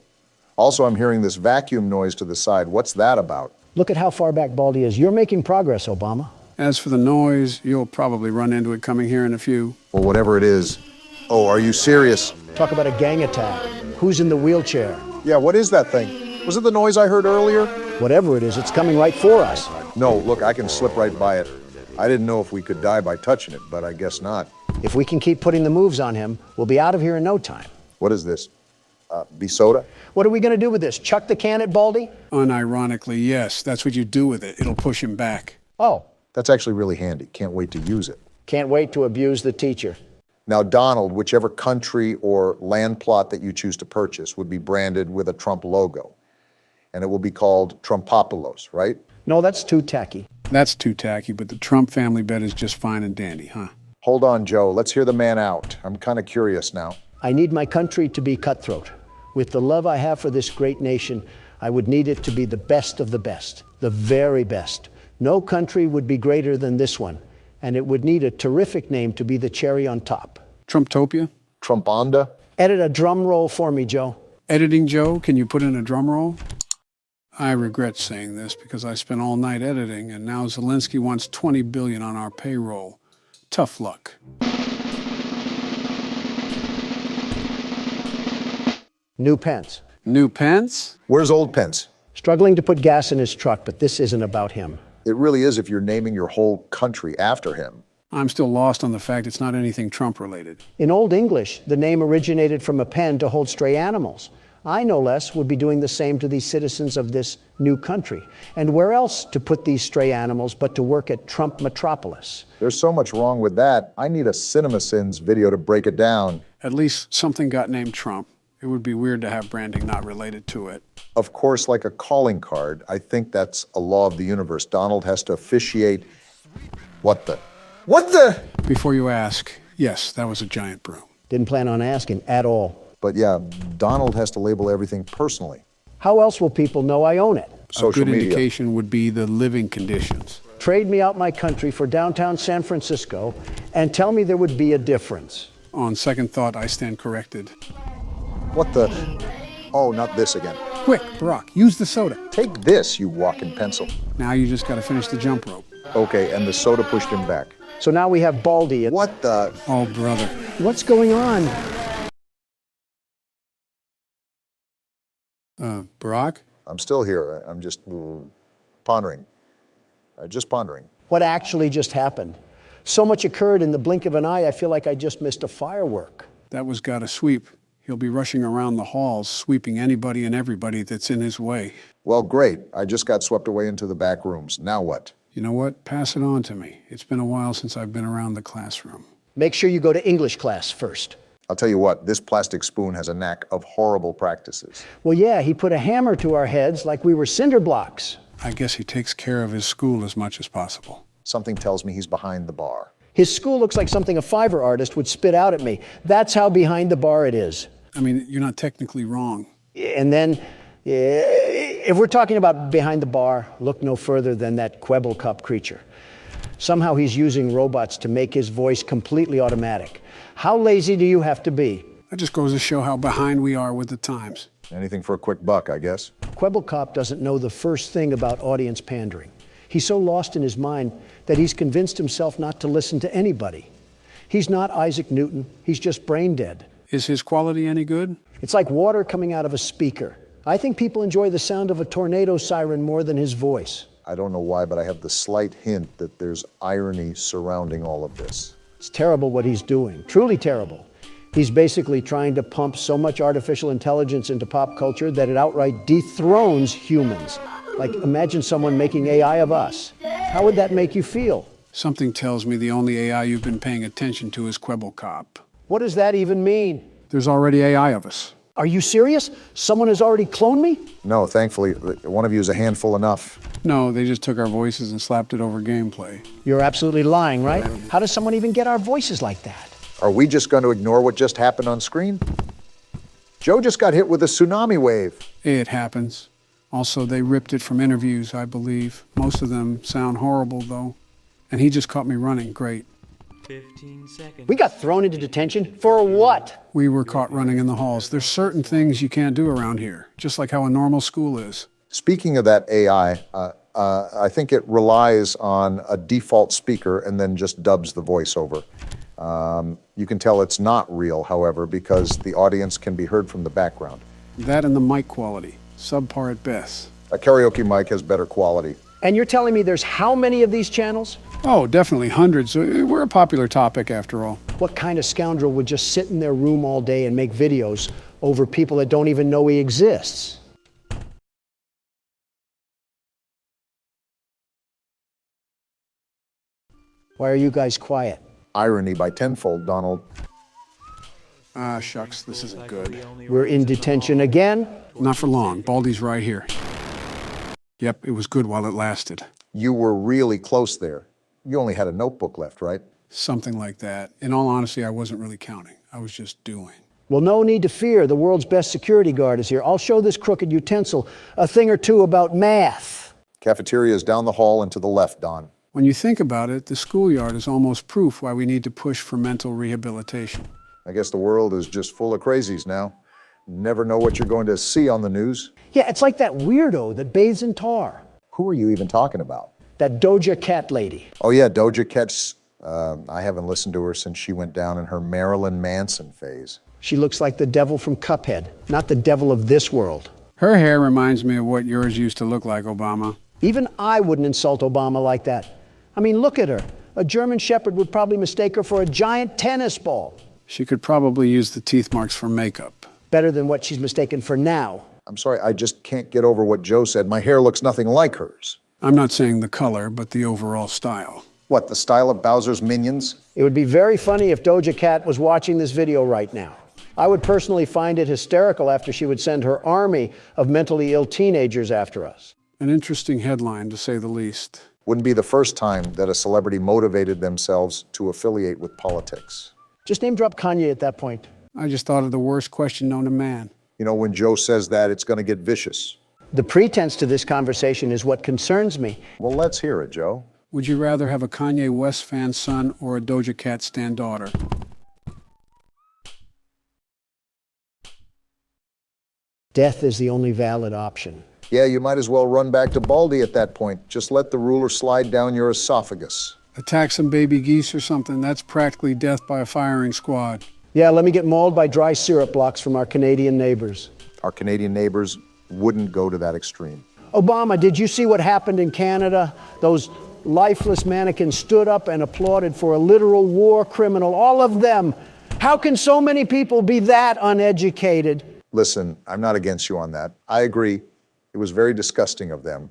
Also, I'm hearing this vacuum noise to the side. What's that about? Look at how far back Baldy is. You're making progress, Obama. As for the noise, you'll probably run into it coming here in a few. Well, whatever it is. Oh, are you serious? Talk about a gang attack. Who's in the wheelchair? Yeah, what is that thing? Was it the noise I heard earlier? Whatever it is, it's coming right for us. No, look, I can slip right by it. I didn't know if we could die by touching it, but I guess not. If we can keep putting the moves on him, we'll be out of here in no time. What is this? Soda? What are we going to do with this? Chuck the can at Baldy? Unironically, yes. That's what you do with it. It'll push him back. Oh. That's actually really handy. Can't wait to use it. Can't wait to abuse the teacher. Now, Donald, whichever country or land plot that you choose to purchase would be branded with a Trump logo. And it will be called Trumpopolis, right? No, that's too tacky. That's too tacky, but the Trump family bet is just fine and dandy, huh? Hold on, Joe. Let's hear the man out. I'm kind of curious now. I need my country to be cutthroat. With the love I have for this great nation, I would need it to be the best of the best, the very best. No country would be greater than this one, and it would need a terrific name to be the cherry on top. Trumptopia? Trumponda? Edit a drum roll for me, Joe. Editing Joe, can you put in a drum roll? I regret saying this because I spent all night editing, and now Zelensky wants $20 billion on our payroll. Tough luck. New Pence. New Pence? Where's old Pence? Struggling to put gas in his truck, but this isn't about him. It really is if you're naming your whole country after him. I'm still lost on the fact it's not anything Trump-related. In Old English, the name originated from a pen to hold stray animals. I, no less, would be doing the same to these citizens of this new country. And where else to put these stray animals but to work at Trump Metropolis? There's so much wrong with that. I need a CinemaSins video to break it down. At least something got named Trump. It would be weird to have branding not related to it. Of course, like a calling card, I think that's a law of the universe. Donald has to officiate. What the? Before you ask, yes, that was a giant broom. Didn't plan on asking at all. But yeah, Donald has to label everything personally. How else will people know I own it? Social a good media. indication would be the living conditions. Trade me out my country for downtown San Francisco and tell me there would be a difference. On second thought, I stand corrected. What the? Oh, not this again. Quick, Barack, use the soda. Take this, you walking pencil. Now you just got to finish the jump rope. Okay, and the soda pushed him back. So now we have Baldy. What the? Oh, brother. What's going on? Barack? I'm still here. I'm just pondering. Just pondering. What actually just happened? So much occurred in the blink of an eye, I feel like I just missed a firework. That was gotta sweep. He'll be rushing around the halls, sweeping anybody and everybody that's in his way. Well, great. I just got swept away into the back rooms. Now what? You know what? Pass it on to me. It's been a while since I've been around the classroom. Make sure you go to English class first. I'll tell you what, this plastic spoon has a knack of horrible practices. Well, yeah, he put a hammer to our heads like we were cinder blocks. I guess he takes care of his school as much as possible. Something tells me he's behind the bar. His school looks like something a Fiverr artist would spit out at me. That's how behind the bar it is. I mean, you're not technically wrong. And then, if we're talking about behind the bar, look no further than that Quebble Cup creature. Somehow he's using robots to make his voice completely automatic. How lazy do you have to be? That just goes to show how behind we are with the times. Anything for a quick buck, I guess. Quebble Cop doesn't know the first thing about audience pandering. He's so lost in his mind that he's convinced himself not to listen to anybody. He's not Isaac Newton, he's just brain dead. Is his quality any good? It's like water coming out of a speaker. I think people enjoy the sound of a tornado siren more than his voice. I don't know why, but I have the slight hint that there's irony surrounding all of this. It's terrible what he's doing, truly terrible. He's basically trying to pump so much artificial intelligence into pop culture that it outright dethrones humans. Like, imagine someone making AI of us. How would that make you feel? Something tells me the only AI you've been paying attention to is Quebblecop. What does that even mean? There's already AI of us. Are you serious? Someone has already cloned me? No, thankfully, one of you is a handful enough. No, they just took our voices and slapped it over gameplay. You're absolutely lying, right? How does someone even get our voices like that? Are we just going to ignore what just happened on screen? Joe just got hit with a tsunami wave. It happens. Also, they ripped it from interviews, I believe. Most of them sound horrible, though. And he just caught me running. Great. 15 seconds. We got thrown into detention for what? We were caught running in the halls. There's certain things you can't do around here, just like how a normal school is. Speaking of that AI, I think it relies on a default speaker and then just dubs the voiceover. You can tell it's not real, however, because the audience can be heard from the background. That and the mic quality, subpar at best. A karaoke mic has better quality. And you're telling me there's how many of these channels? Oh, definitely hundreds. We're a popular topic, after all. What kind of scoundrel would just sit in their room all day and make videos over people that don't even know he exists? Why are you guys quiet? Irony by tenfold, Donald. Ah, shucks, this isn't good. We're in detention again? Not for long. Baldy's right here. Yep, it was good while it lasted. You were really close there. You only had a notebook left, right? Something like that. In all honesty, I wasn't really counting. I was just doing. Well, no need to fear. The world's best security guard is here. I'll show this crooked utensil a thing or two about math. Cafeteria is down the hall and to the left, Don. When you think about it, the schoolyard is almost proof why we need to push for mental rehabilitation. I guess the world is just full of crazies now. Never know what you're going to see on the news. Yeah, it's like that weirdo that bathes in tar. Who are you even talking about? That Doja Cat lady. Oh yeah, Doja Cat's, I haven't listened to her since she went down in her Marilyn Manson phase. She looks like the devil from Cuphead, not the devil of this world. Her hair reminds me of what yours used to look like, Obama. Even I wouldn't insult Obama like that. I mean, look at her. A German Shepherd would probably mistake her for a giant tennis ball. She could probably use the teeth marks for makeup. Better than what she's mistaken for now. I'm sorry, I just can't get over what Joe said. My hair looks nothing like hers. I'm not saying the color, but the overall style. What, the style of Bowser's minions? It would be very funny if Doja Cat was watching this video right now. I would personally find it hysterical after she would send her army of mentally ill teenagers after us. An interesting headline, to say the least. Wouldn't be the first time that a celebrity motivated themselves to affiliate with politics. Just name drop Kanye at that point. I just thought of the worst question known to man. You know, when Joe says that, it's going to get vicious. The pretense to this conversation is what concerns me. Well, let's hear it, Joe. Would you rather have a Kanye West fan son or a Doja Cat stan daughter? Death is the only valid option. Yeah, you might as well run back to Baldy at that point. Just let the ruler slide down your esophagus. Attack some baby geese or something, that's practically death by a firing squad. Yeah, let me get mauled by dry syrup blocks from our Canadian neighbors. Our Canadian neighbors wouldn't go to that extreme. Obama, did you see what happened in Canada? Those lifeless mannequins stood up and applauded for a literal war criminal, all of them. How can so many people be that uneducated? Listen, I'm not against you on that. I agree. It was very disgusting of them.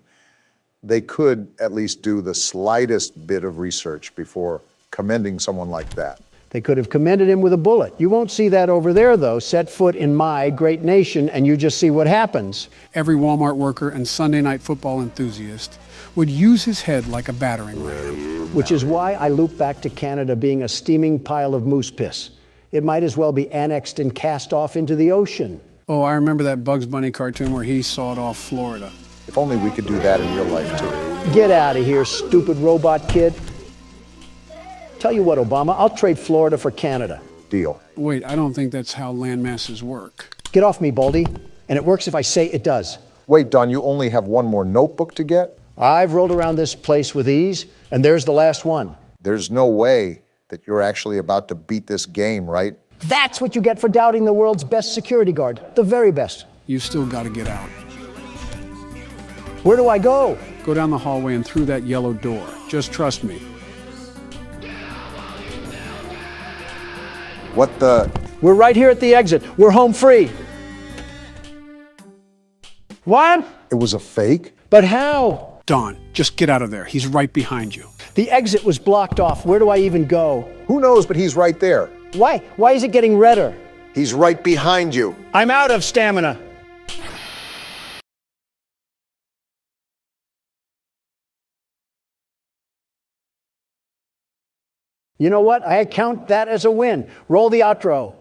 They could at least do the slightest bit of research before commending someone like that. They could have commended him with a bullet. You won't see that over there, though. Set foot in my great nation, and you just see what happens. Every Walmart worker and Sunday night football enthusiast would use his head like a battering ram. Which is why I loop back to Canada being a steaming pile of moose piss. It might as well be annexed and cast off into the ocean. Oh, I remember that Bugs Bunny cartoon where he sawed off Florida. If only we could do that in real life, too. Get out of here, stupid robot kid. Tell you what, Obama, I'll trade Florida for Canada. Deal. Wait, I don't think that's how land masses work. Get off me, Baldy. And it works if I say it does. Wait, Don, you only have one more notebook to get? I've rolled around this place with ease, and there's the last one. There's no way that you're actually about to beat this game, right? That's what you get for doubting the world's best security guard. The very best. You still got to get out. Where do I go? Go down the hallway and through that yellow door. Just trust me. What the? We're right here at the exit. We're home free. What? It was a fake? But how? Don, just get out of there. He's right behind you. The exit was blocked off. Where do I even go? Who knows, but he's right there. Why? Why is it getting redder? He's right behind you. I'm out of stamina. You know what? I count that as a win. Roll the outro.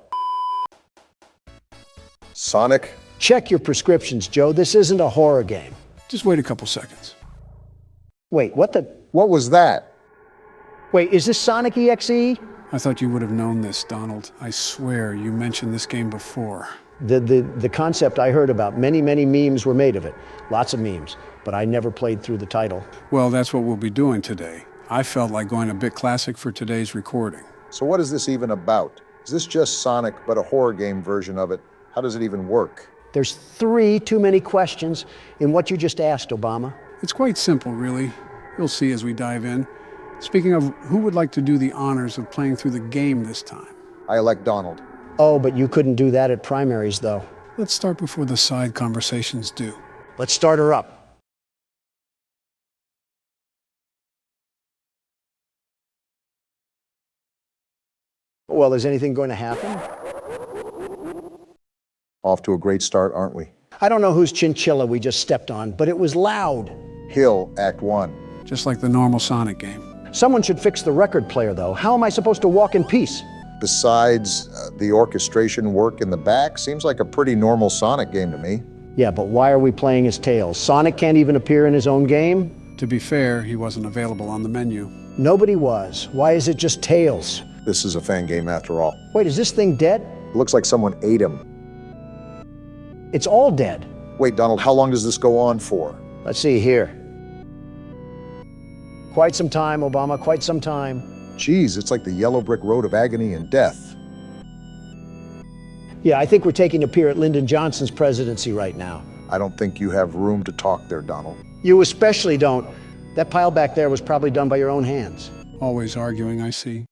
Sonic? Check your prescriptions, Joe. This isn't a horror game. Just wait a couple seconds. Wait, what the? What was that? Wait, is this Sonic EXE? I thought you would have known this, Donald. I swear you mentioned this game before. The concept I heard about, many memes were made of it. Lots of memes, but I never played through the title. Well, that's what we'll be doing today. I felt like going a bit classic for today's recording. So what is this even about? Is this just Sonic, but a horror game version of it? How does it even work? There's 3 too many questions in what you just asked, Obama. It's quite simple, really. You'll see as we dive in. Speaking of, who would like to do the honors of playing through the game this time? I elect Donald. Oh, but you couldn't do that at primaries, though. Let's start before the side conversations do. Let's start her up. Well, is anything going to happen? Off to a great start, aren't we? I don't know whose chinchilla we just stepped on, but it was loud. Hill, Act 1. Just like the normal Sonic game. Someone should fix the record player, though. How am I supposed to walk in peace? Besides the orchestration work in the back, seems like a pretty normal Sonic game to me. Yeah, but why are we playing as Tails? Sonic can't even appear in his own game? To be fair, he wasn't available on the menu. Nobody was. Why is it just Tails? This is a fan game after all. Wait, is this thing dead? It looks like someone ate him. It's all dead. Wait, Donald, how long does this go on for? Let's see here. Quite some time, Obama, quite some time. Geez, it's like the yellow brick road of agony and death. Yeah, I think we're taking a peer at Lyndon Johnson's presidency right now. I don't think you have room to talk there, Donald. You especially don't. That pile back there was probably done by your own hands. Always arguing, I see.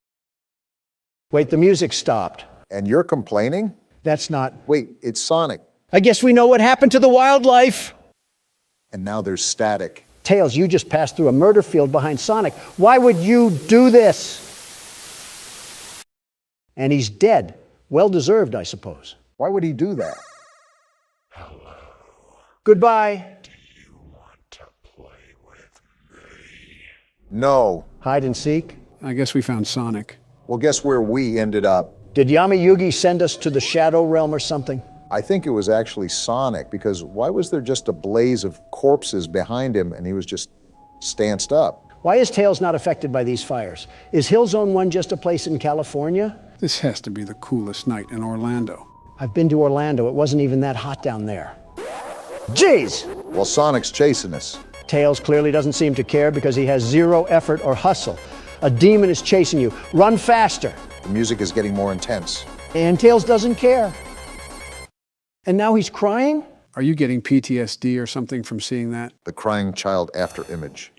Wait, the music stopped. And you're complaining? That's not... Wait, it's Sonic. I guess we know what happened to the wildlife. And now there's static. Tails, you just passed through a murder field behind Sonic. Why would you do this? And he's dead. Well deserved, I suppose. Why would he do that? Hello. Goodbye. Do you want to play with me? No. Hide and seek? I guess we found Sonic. Well, guess where we ended up? Did Yami Yugi send us to the Shadow Realm or something? I think it was actually Sonic, because why was there just a blaze of corpses behind him and he was just stanced up? Why is Tails not affected by these fires? Is Hill Zone 1 just a place in California? This has to be the coolest night in Orlando. I've been to Orlando. It wasn't even that hot down there. Jeez! Well, Sonic's chasing us. Tails clearly doesn't seem to care because he has zero effort or hustle. A demon is chasing you. Run faster. The music is getting more intense. And Tails doesn't care. And now he's crying? Are you getting PTSD or something from seeing that? The crying child after image.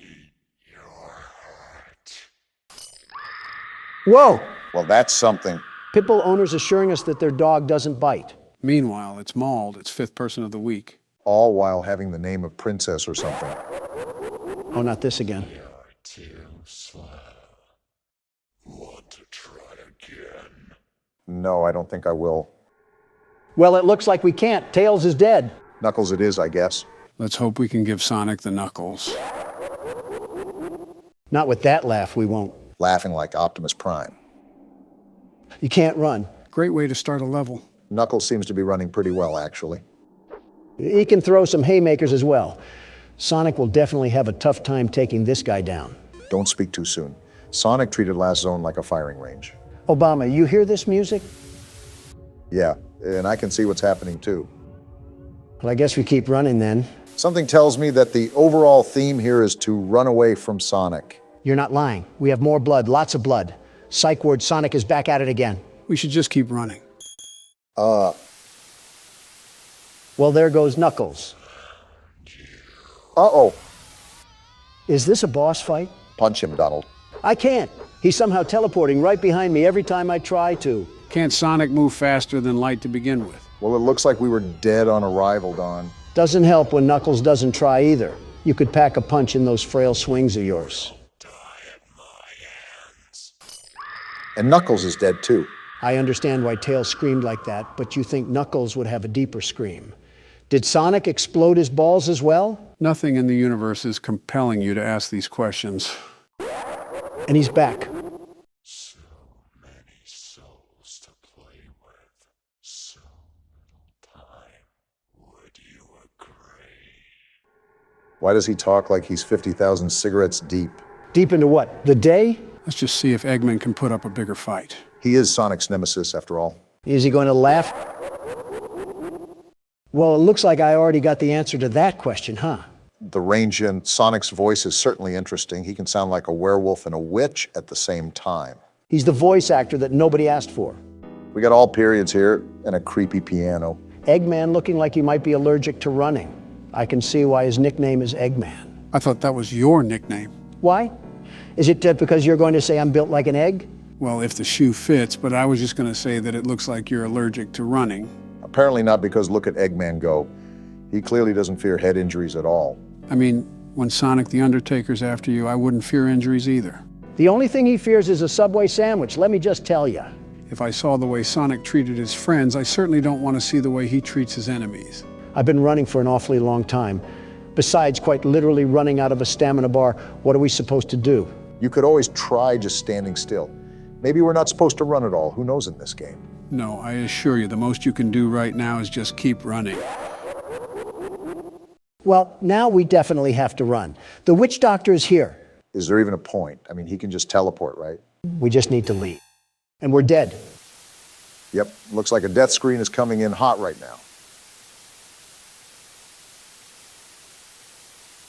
Whoa! Well, that's something. Pitbull owners assuring us that their dog doesn't bite. Meanwhile, it's mauled. It's fifth person of the week. All while having the name of Princess or something. Oh, not this again. You're too slow. Want to try again? No, I don't think I will. Well, it looks like we can't. Tails is dead. Knuckles it is, I guess. Let's hope we can give Sonic the knuckles. Not with that laugh, we won't. Laughing like Optimus Prime. You can't run. Great way to start a level. Knuckles seems to be running pretty well, actually. He can throw some haymakers as well. Sonic will definitely have a tough time taking this guy down. Don't speak too soon. Sonic treated last zone like a firing range. Obama, you hear this music? Yeah, and I can see what's happening too. Well, I guess we keep running then. Something tells me that the overall theme here is to run away from Sonic. You're not lying. We have more blood, lots of blood. Psych ward, Sonic is back at it again. We should just keep running. Well, there goes Knuckles. Uh-oh. Is this a boss fight? Punch him, Donald. I can't. He's somehow teleporting right behind me every time I try to. Can't Sonic move faster than light to begin with? Well, it looks like we were dead on arrival, Don. Doesn't help when Knuckles doesn't try either. You could pack a punch in those frail swings of yours. And Knuckles is dead too. I understand why Tails screamed like that, but you think Knuckles would have a deeper scream. Did Sonic explode his balls as well? Nothing in the universe is compelling you to ask these questions. And he's back. So many souls to play with. So little time. Would you agree? Why does he talk like he's 50,000 cigarettes deep? Deep into what? The day? Let's just see if Eggman can put up a bigger fight. He is Sonic's nemesis, after all. Is he going to laugh? Well, it looks like I already got the answer to that question, huh? The range in Sonic's voice is certainly interesting. He can sound like a werewolf and a witch at the same time. He's the voice actor that nobody asked for. We got all periods here and a creepy piano. Eggman looking like he might be allergic to running. I can see why his nickname is Eggman. I thought that was your nickname. Why? Is it because you're going to say I'm built like an egg? Well, if the shoe fits, but I was just going to say that it looks like you're allergic to running. Apparently not, because look at Eggman go. He clearly doesn't fear head injuries at all. I mean, when Sonic the Undertaker's after you, I wouldn't fear injuries either. The only thing he fears is a Subway sandwich, let me just tell you. If I saw the way Sonic treated his friends, I certainly don't want to see the way he treats his enemies. I've been running for an awfully long time. Besides quite literally running out of a stamina bar, what are we supposed to do? You could always try just standing still. Maybe we're not supposed to run at all. Who knows in this game? No, I assure you, the most you can do right now is just keep running. Well, now we definitely have to run. The witch doctor is here. Is there even a point? I mean, he can just teleport, right? We just need to leave. And we're dead. Yep, looks like a death screen is coming in hot right now.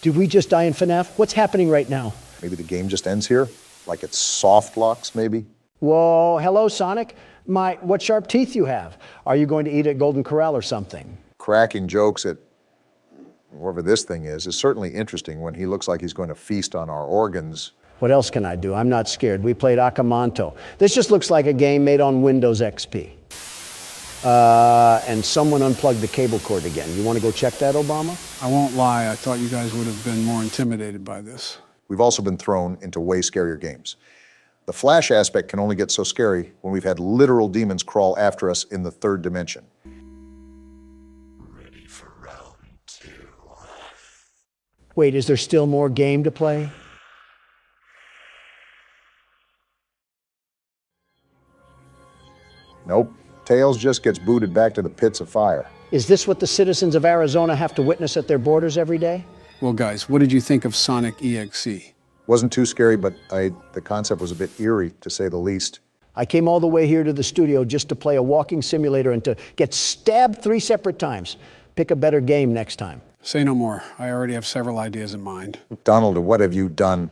Did we just die in FNAF? What's happening right now? Maybe the game just ends here? Like it's soft locks, maybe? Whoa, hello, Sonic. What sharp teeth you have. Are you going to eat at Golden Corral or something? Cracking jokes at whoever this thing is certainly interesting when he looks like he's going to feast on our organs. What else can I do? I'm not scared. We played Akamanto. This just looks like a game made on Windows XP. And someone unplugged the cable cord again. You want to go check that, Obama? I won't lie, I thought you guys would have been more intimidated by this. We've also been thrown into way scarier games. The Flash aspect can only get so scary when we've had literal demons crawl after us in the third dimension. Ready for round 2. Wait, is there still more game to play? Nope. Tails just gets booted back to the pits of fire. Is this what the citizens of Arizona have to witness at their borders every day? Well, guys, what did you think of Sonic EXE? Wasn't too scary, but the concept was a bit eerie, to say the least. I came all the way here to the studio just to play a walking simulator and to get stabbed 3 separate times. Pick a better game next time. Say no more. I already have several ideas in mind. Donald, what have you done?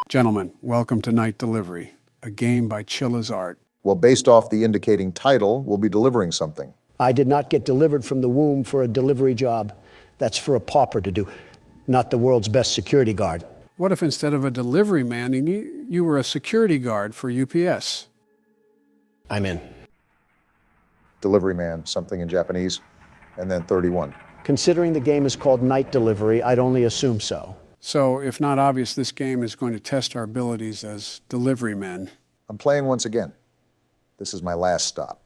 Gentlemen, welcome to Night Delivery, a game by Chilla's Art. Well, based off the indicating title, we'll be delivering something. I did not get delivered from the womb for a delivery job. That's for a pauper to do, not the world's best security guard. What if instead of a delivery man, you were a security guard for UPS? I'm in. Delivery man, something in Japanese, and then 31. Considering the game is called Night Delivery, I'd only assume so. So, if not obvious, this game is going to test our abilities as delivery men. I'm playing once again. This is my last stop.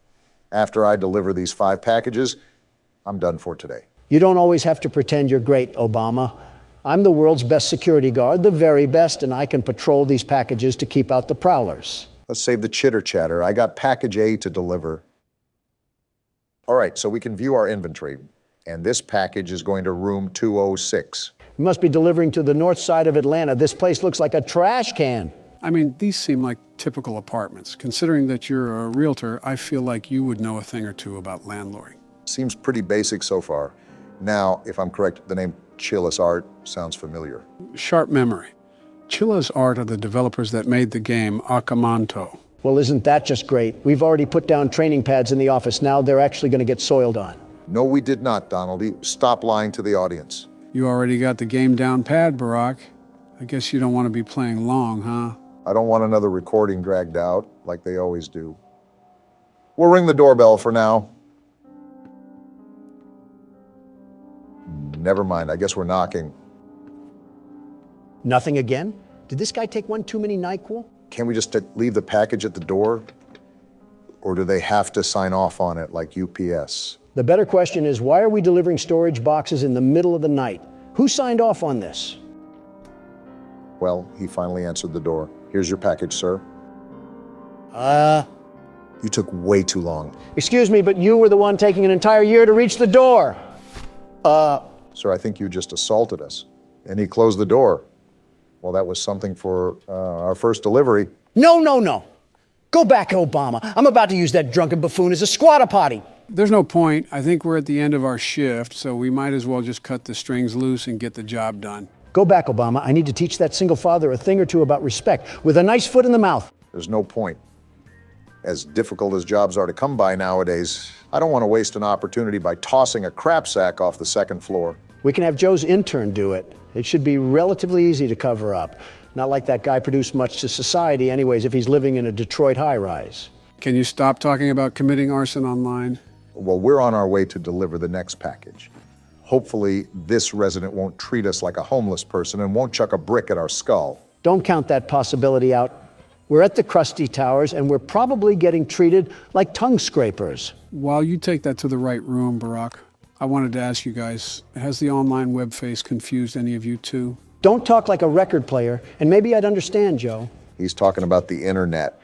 After I deliver these 5 packages, I'm done for today. You don't always have to pretend you're great, Obama. I'm the world's best security guard, the very best, and I can patrol these packages to keep out the prowlers. Let's save the chitter chatter. I got package A to deliver. All right, so we can view our inventory, and this package is going to room 206. You must be delivering to the north side of Atlanta. This place looks like a trash can. I mean, these seem like typical apartments. Considering that you're a realtor, I feel like you would know a thing or two about landlording. Seems pretty basic so far. Now, if I'm correct, the name Chilla's Art sounds familiar. Sharp memory. Chilla's Art are the developers that made the game Akamanto. Well, isn't that just great? We've already put down training pads in the office. Now they're actually going to get soiled on. No, we did not, Donald. Stop lying to the audience. You already got the game down pat, Barack. I guess you don't want to be playing long, huh? I don't want another recording dragged out like they always do. We'll ring the doorbell for now. Never mind, I guess we're knocking. Nothing again? Did this guy take one too many NyQuil? Can't we just leave the package at the door? Or do they have to sign off on it like UPS? The better question is, why are we delivering storage boxes in the middle of the night? Who signed off on this? Well, he finally answered the door. Here's your package, sir. You took way too long. Excuse me, but you were the one taking an entire year to reach the door. Sir, I think you just assaulted us. And he closed the door. Well, that was something for our first delivery. No. Go back, Obama. I'm about to use that drunken buffoon as a squatter potty. There's no point. I think we're at the end of our shift, so we might as well just cut the strings loose and get the job done. Go back, Obama. I need to teach that single father a thing or two about respect, with a nice foot in the mouth. There's no point. As difficult as jobs are to come by nowadays, I don't want to waste an opportunity by tossing a crap sack off the second floor. We can have Joe's intern do it. It should be relatively easy to cover up. Not like that guy produced much to society anyways if he's living in a Detroit high-rise. Can you stop talking about committing arson online? Well, we're on our way to deliver the next package. Hopefully, this resident won't treat us like a homeless person and won't chuck a brick at our skull. Don't count that possibility out. We're at the Krusty Towers, and we're probably getting treated like tongue scrapers. While you take that to the right room, Barack, I wanted to ask you guys, has the online web face confused any of you too? Don't talk like a record player, and maybe I'd understand, Joe. He's talking about the internet.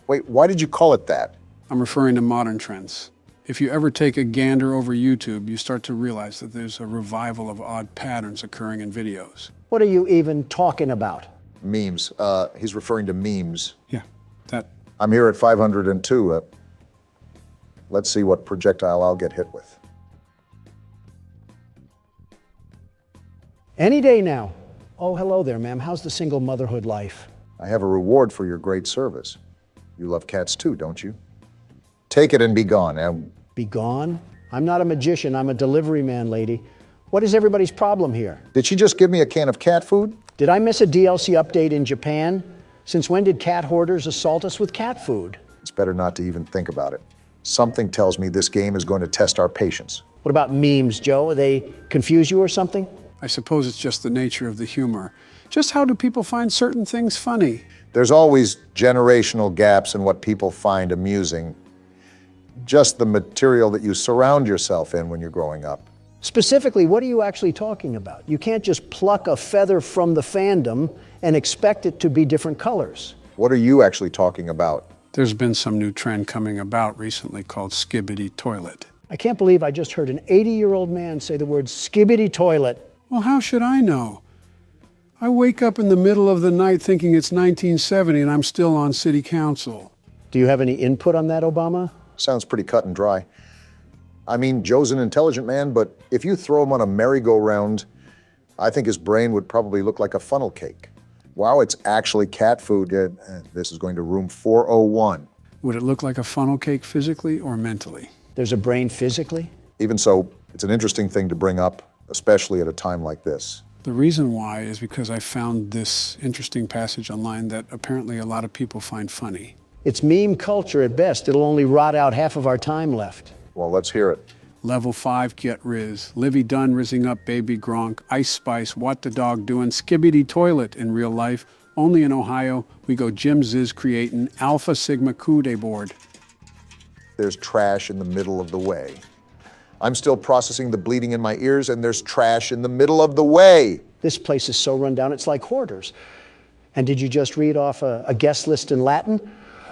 Wait, why did you call it that? I'm referring to modern trends. If you ever take a gander over YouTube, you start to realize that there's a revival of odd patterns occurring in videos. What are you even talking about? Memes. He's referring to memes. Yeah, that. I'm here at 502. Let's see what projectile I'll get hit with. Any day now. Oh, hello there, ma'am. How's the single motherhood life? I have a reward for your great service. You love cats too, don't you? Take it and be gone. Be gone? I'm not a magician. I'm a delivery man, lady. What is everybody's problem here? Did she just give me a can of cat food? Did I miss a DLC update in Japan? Since when did cat hoarders assault us with cat food? It's better not to even think about it. Something tells me this game is going to test our patience. What about memes, Joe? They confuse you or something? I suppose it's just the nature of the humor. Just how do people find certain things funny? There's always generational gaps in what people find amusing. Just the material that you surround yourself in when you're growing up. Specifically, what are you actually talking about? You can't just pluck a feather from the fandom and expect it to be different colors. What are you actually talking about? There's been some new trend coming about recently called skibbity toilet. I can't believe I just heard an 80-year-old man say the word skibbity toilet. Well, how should I know? I wake up in the middle of the night thinking it's 1970 and I'm still on city council. Do you have any input on that, Obama? Sounds pretty cut and dry. I mean, Joe's an intelligent man, but if you throw him on a merry-go-round, I think his brain would probably look like a funnel cake. Wow, it's actually cat food. This is going to room 401. Would it look like a funnel cake physically or mentally? There's a brain physically? Even so, it's an interesting thing to bring up, especially at a time like this. The reason why is because I found this interesting passage online that apparently a lot of people find funny. It's meme culture at best. It'll only rot out half of our time left. Well, let's hear it. Level 5, get Riz. Livy Dunn rizzing up Baby Gronk. Ice Spice, what the dog doing? Skibbity toilet in real life. Only in Ohio, we go Jim Ziz creating Alpha Sigma Kude board. There's trash in the middle of the way. I'm still processing the bleeding in my ears, and there's trash in the middle of the way. This place is so run down, it's like hoarders. And did you just read off a guest list in Latin?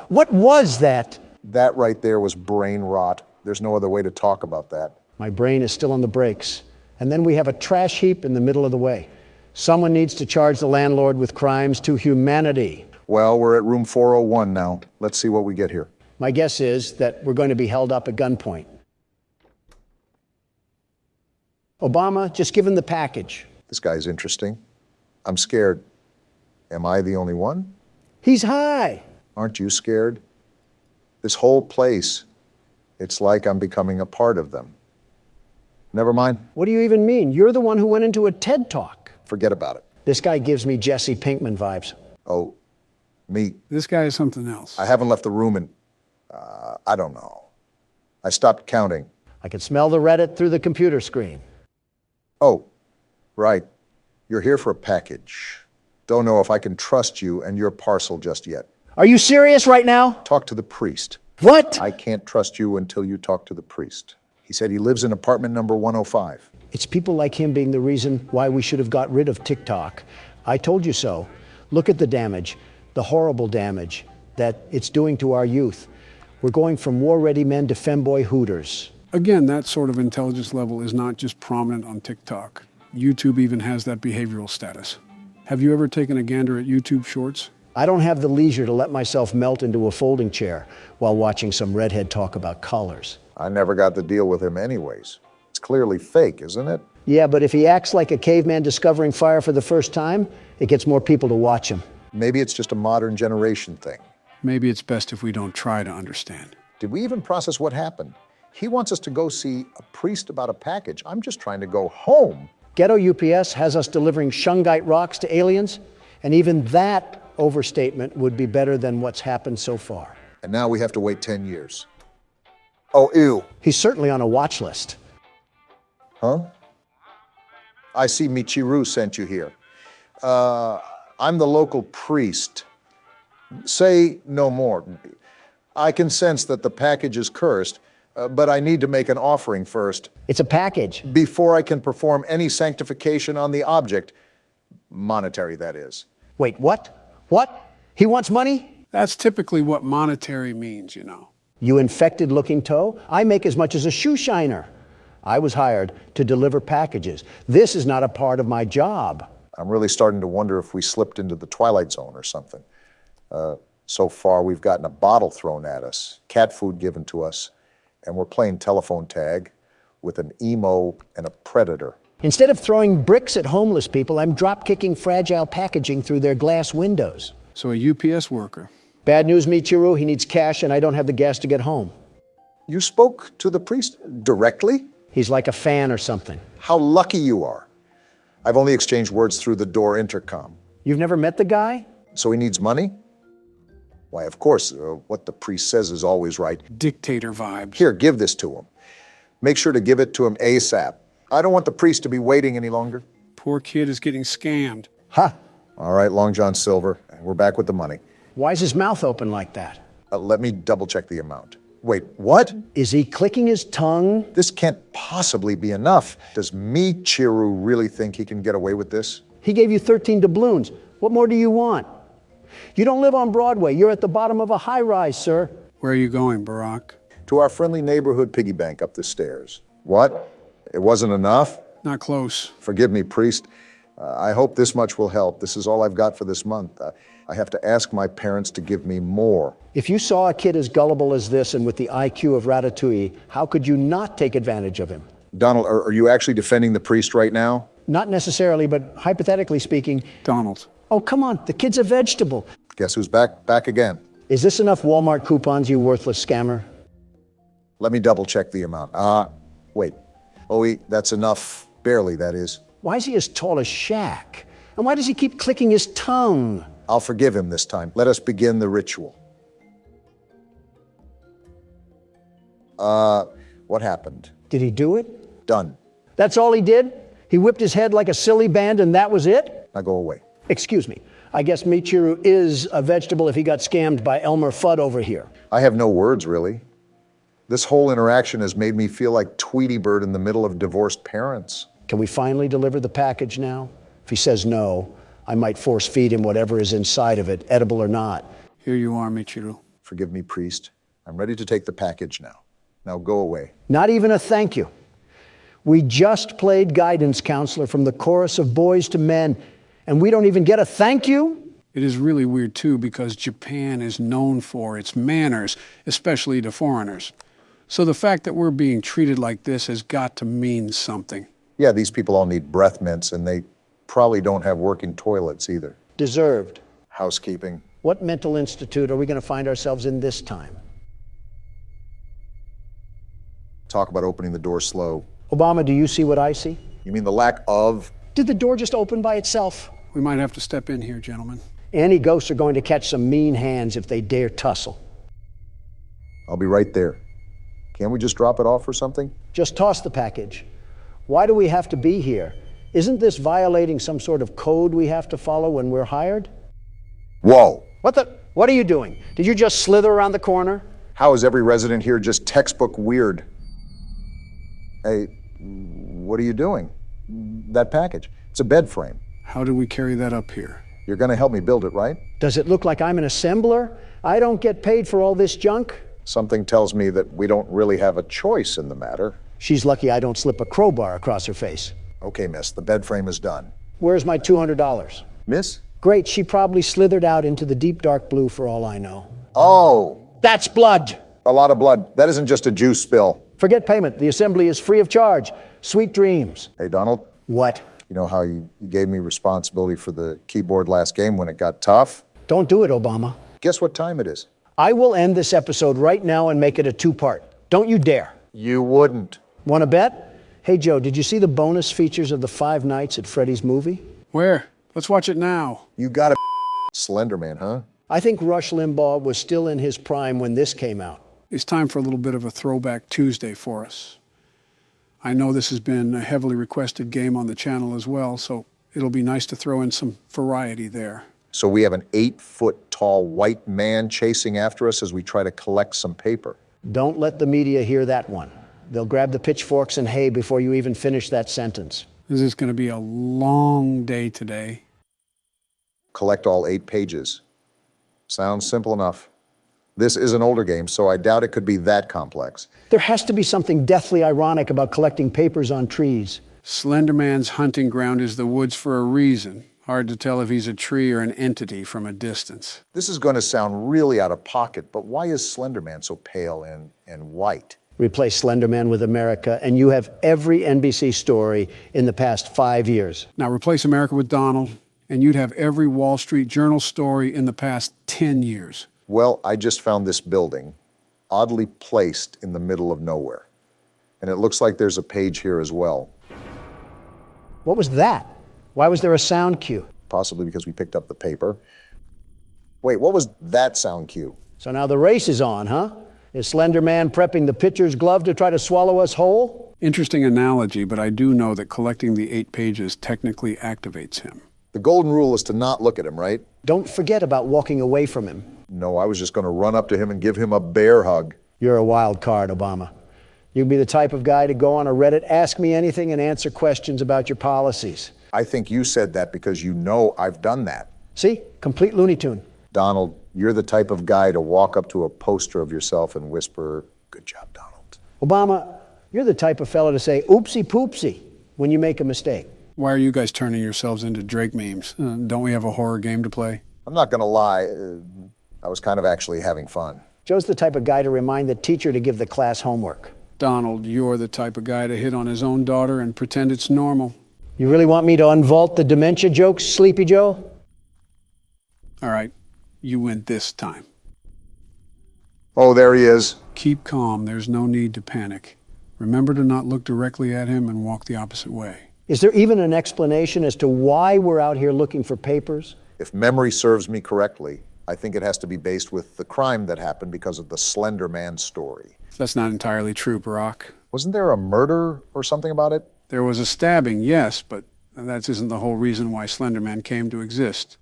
What was that? That right there was brain rot. There's no other way to talk about that. My brain is still on the brakes. And then we have a trash heap in the middle of the way. Someone needs to charge the landlord with crimes to humanity. Well, we're at room 401 now. Let's see what we get here. My guess is that we're going to be held up at gunpoint. Obama, just give him the package. This guy's interesting. I'm scared. Am I the only one? He's high. Aren't you scared? This whole place, it's like I'm becoming a part of them. Never mind. What do you even mean? You're the one who went into a TED Talk. Forget about it. This guy gives me Jesse Pinkman vibes. Oh, me? This guy is something else. I haven't left the room in, I don't know. I stopped counting. I can smell the Reddit through the computer screen. Oh, right. You're here for a package. Don't know if I can trust you and your parcel just yet. Are you serious right now? Talk to the priest. What? I can't trust you until you talk to the priest. He said he lives in apartment number 105. It's people like him being the reason why we should have got rid of TikTok. I told you so. Look at the damage, the horrible damage that it's doing to our youth. We're going from war-ready men to femboy hooters. Again, that sort of intelligence level is not just prominent on TikTok. YouTube even has that behavioral status. Have you ever taken a gander at YouTube Shorts? I don't have the leisure to let myself melt into a folding chair while watching some redhead talk about colors. I never got to deal with him anyways. It's clearly fake, isn't it? Yeah, but if he acts like a caveman discovering fire for the first time, it gets more people to watch him. Maybe it's just a modern generation thing. Maybe it's best if we don't try to understand. Did we even process what happened? He wants us to go see a priest about a package. I'm just trying to go home. Ghetto UPS has us delivering shungite rocks to aliens, and even that overstatement would be better than what's happened so far. And now we have to wait 10 years. Oh, ew. He's certainly on a watch list. Huh? I see Michiru sent you here. I'm the local priest. Say no more. I can sense that the package is cursed, but I need to make an offering first. It's a package. Before I can perform any sanctification on the object. Monetary, that is. Wait, what? What? He wants money? That's typically what monetary means, you know. You infected-looking toe? I make as much as a shoe shiner. I was hired to deliver packages. This is not a part of my job. I'm really starting to wonder if we slipped into the Twilight Zone or something. So far, we've gotten a bottle thrown at us, cat food given to us, and we're playing telephone tag with an emo and a predator. Instead of throwing bricks at homeless people, I'm drop-kicking fragile packaging through their glass windows. So a UPS worker. Bad news, Michiru. He needs cash, and I don't have the gas to get home. You spoke to the priest directly? He's like a fan or something. How lucky you are. I've only exchanged words through the door intercom. You've never met the guy? So he needs money? Why, of course, what the priest says is always right. Dictator vibes. Here, give this to him. Make sure to give it to him ASAP. I don't want the priest to be waiting any longer. Poor kid is getting scammed. Ha! All right, Long John Silver. We're back with the money. Why is his mouth open like that? Let me double check the amount. Wait, what? Is he clicking his tongue? This can't possibly be enough. Does Michiru really think he can get away with this? He gave you 13 doubloons. What more do you want? You don't live on Broadway. You're at the bottom of a high-rise, sir. Where are you going, Barack? To our friendly neighborhood piggy bank up the stairs. What? It wasn't enough? Not close. Forgive me, priest. I hope this much will help. This is all I've got for this month. I have to ask my parents to give me more. If you saw a kid as gullible as this and with the IQ of Ratatouille, how could you not take advantage of him? Donald, are you actually defending the priest right now? Not necessarily, but hypothetically speaking. Donald. Oh, come on. The kid's a vegetable. Guess who's back again? Is this enough Walmart coupons, you worthless scammer? Let me double check the amount. Wait. Oh, that's enough. Barely, that is. Why is he as tall as Shaq? And why does he keep clicking his tongue? I'll forgive him this time. Let us begin the ritual. What happened? Did he do it? Done. That's all he did? He whipped his head like a silly band and that was it? Now go away. Excuse me. I guess Michiru is a vegetable if he got scammed by Elmer Fudd over here. I have no words, really. This whole interaction has made me feel like Tweety Bird in the middle of divorced parents. Can we finally deliver the package now? If he says no, I might force feed him whatever is inside of it, edible or not. Here you are, Michiru. Forgive me, priest. I'm ready to take the package now. Now go away. Not even a thank you. We just played guidance counselor from the chorus of Boys to Men, and we don't even get a thank you? It is really weird, too, because Japan is known for its manners, especially to foreigners. So the fact that we're being treated like this has got to mean something. Yeah, these people all need breath mints, and they probably don't have working toilets either. Deserved. Housekeeping. What mental institute are we going to find ourselves in this time? Talk about opening the door slow. Obama, do you see what I see? You mean the lack of? Did the door just open by itself? We might have to step in here, gentlemen. Annie ghosts are going to catch some mean hands if they dare tussle. I'll be right there. Can't we just drop it off or something? Just toss the package. Why do we have to be here? Isn't this violating some sort of code we have to follow when we're hired? Whoa! What are you doing? Did you just slither around the corner? How is every resident here just textbook weird? Hey, what are you doing? That package. It's a bed frame. How do we carry that up here? You're gonna help me build it, right? Does it look like I'm an assembler? I don't get paid for all this junk? Something tells me that we don't really have a choice in the matter. She's lucky I don't slip a crowbar across her face. Okay, miss, the bed frame is done. Where's my $200? Miss? Great, she probably slithered out into the deep dark blue for all I know. Oh! That's blood! A lot of blood. That isn't just a juice spill. Forget payment. The assembly is free of charge. Sweet dreams. Hey, Donald? What? You know how you gave me responsibility for the keyboard last game when it got tough? Don't do it, Obama. Guess what time it is? I will end this episode right now and make it a two-part. Don't you dare. You wouldn't. Want to bet? Hey, Joe, did you see the bonus features of the 5 nights at Freddy's movie? Where? Let's watch it now. You gotta Slender Man, huh? I think Rush Limbaugh was still in his prime when this came out. It's time for a little bit of a throwback Tuesday for us. I know this has been a heavily requested game on the channel as well, so it'll be nice to throw in some variety there. So we have an 8-foot-tall white man chasing after us as we try to collect some paper. Don't let the media hear that one. They'll grab the pitchforks and hay before you even finish that sentence. This is going to be a long day today. Collect all 8 pages. Sounds simple enough. This is an older game, so I doubt it could be that complex. There has to be something deathly ironic about collecting papers on trees. Slenderman's hunting ground is the woods for a reason. Hard to tell if he's a tree or an entity from a distance. This is going to sound really out of pocket, but why is Slenderman so pale and white? Replace Slenderman with America, and you have every NBC story in the past 5 years. Now replace America with Donald, and you'd have every Wall Street Journal story in the past 10 years. Well, I just found this building, oddly placed in the middle of nowhere. And it looks like there's a page here as well. What was that? Why was there a sound cue? Possibly because we picked up the paper. Wait, what was that sound cue? So now the race is on, huh? Is Slenderman prepping the pitcher's glove to try to swallow us whole? Interesting analogy, but I do know that collecting the 8 pages technically activates him. The golden rule is to not look at him, right? Don't forget about walking away from him. No, I was just going to run up to him and give him a bear hug. You're a wild card, Obama. You'd be the type of guy to go on a Reddit, ask me anything, and answer questions about your policies. I think you said that because you know I've done that. See? Complete Looney Tune. Donald, you're the type of guy to walk up to a poster of yourself and whisper, "Good job, Donald." Obama, you're the type of fellow to say oopsie poopsie when you make a mistake. Why are you guys turning yourselves into Drake memes? Don't we have a horror game to play? I'm not going to lie. I was kind of actually having fun. Joe's the type of guy to remind the teacher to give the class homework. Donald, you're the type of guy to hit on his own daughter and pretend it's normal. You really want me to unvault the dementia jokes, Sleepy Joe? All right, you win this time. Oh, there he is. Keep calm. There's no need to panic. Remember to not look directly at him and walk the opposite way. Is there even an explanation as to why we're out here looking for papers? If memory serves me correctly, I think it has to be based with the crime that happened because of the Slender Man story. That's not entirely true, Barack. Wasn't there a murder or something about it? There was a stabbing, yes, but that isn't the whole reason why Slenderman came to exist.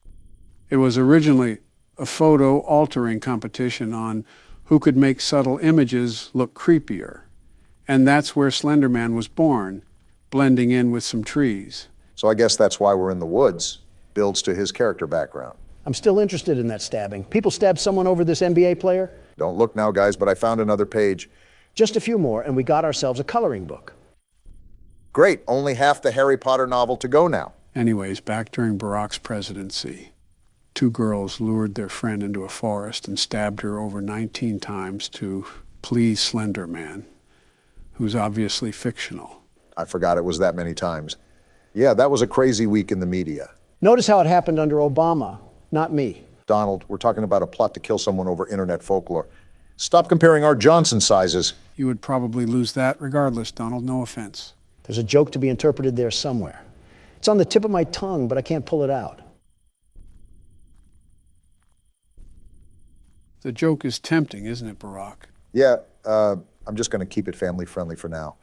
It was originally a photo altering competition on who could make subtle images look creepier. And that's where Slenderman was born, blending in with some trees. So I guess that's why we're in the woods. Builds to his character background. I'm still interested in that stabbing. People stab someone over this NBA player? Don't look now, guys, but I found another page. Just a few more, and we got ourselves a coloring book. Great, only half the Harry Potter novel to go now. Anyways, back during Barack's presidency, 2 girls lured their friend into a forest and stabbed her over 19 times to please Slenderman, who's obviously fictional. I forgot it was that many times. Yeah, that was a crazy week in the media. Notice how it happened under Obama, not me. Donald, we're talking about a plot to kill someone over internet folklore. Stop comparing our Johnson sizes. You would probably lose that regardless, Donald. No offense. There's a joke to be interpreted there somewhere. It's on the tip of my tongue, but I can't pull it out. The joke is tempting, isn't it, Barack? Yeah, I'm just going to keep it family friendly for now.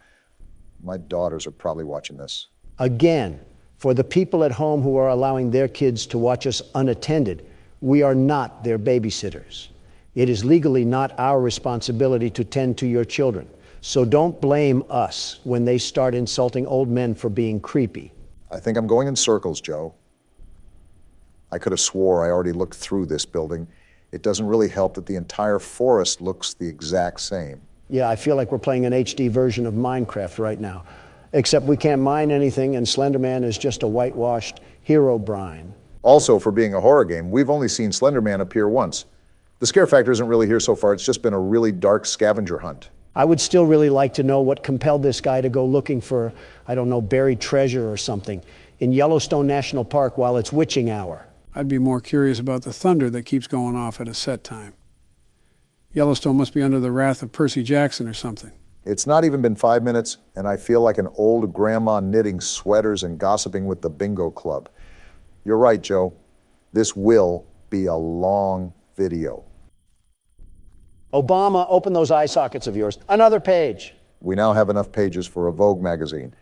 My daughters are probably watching this. Again, for the people at home who are allowing their kids to watch us unattended, we are not their babysitters. It is legally not our responsibility to tend to your children. So don't blame us when they start insulting old men for being creepy. I think I'm going in circles, Joe. I could have swore I already looked through this building. It doesn't really help that the entire forest looks the exact same. Yeah, I feel like we're playing an HD version of Minecraft right now. Except we can't mine anything, and Slender Man is just a whitewashed hero brine. Also, for being a horror game, we've only seen Slender Man appear once. The scare factor isn't really here so far. It's just been a really dark scavenger hunt. I would still really like to know what compelled this guy to go looking for, I don't know, buried treasure or something in Yellowstone National Park while it's witching hour. I'd be more curious about the thunder that keeps going off at a set time. Yellowstone must be under the wrath of Percy Jackson or something. It's not even been 5 minutes, and I feel like an old grandma knitting sweaters and gossiping with the bingo club. You're right, Joe. This will be a long video. Obama, open those eye sockets of yours. Another page. We now have enough pages for a Vogue magazine.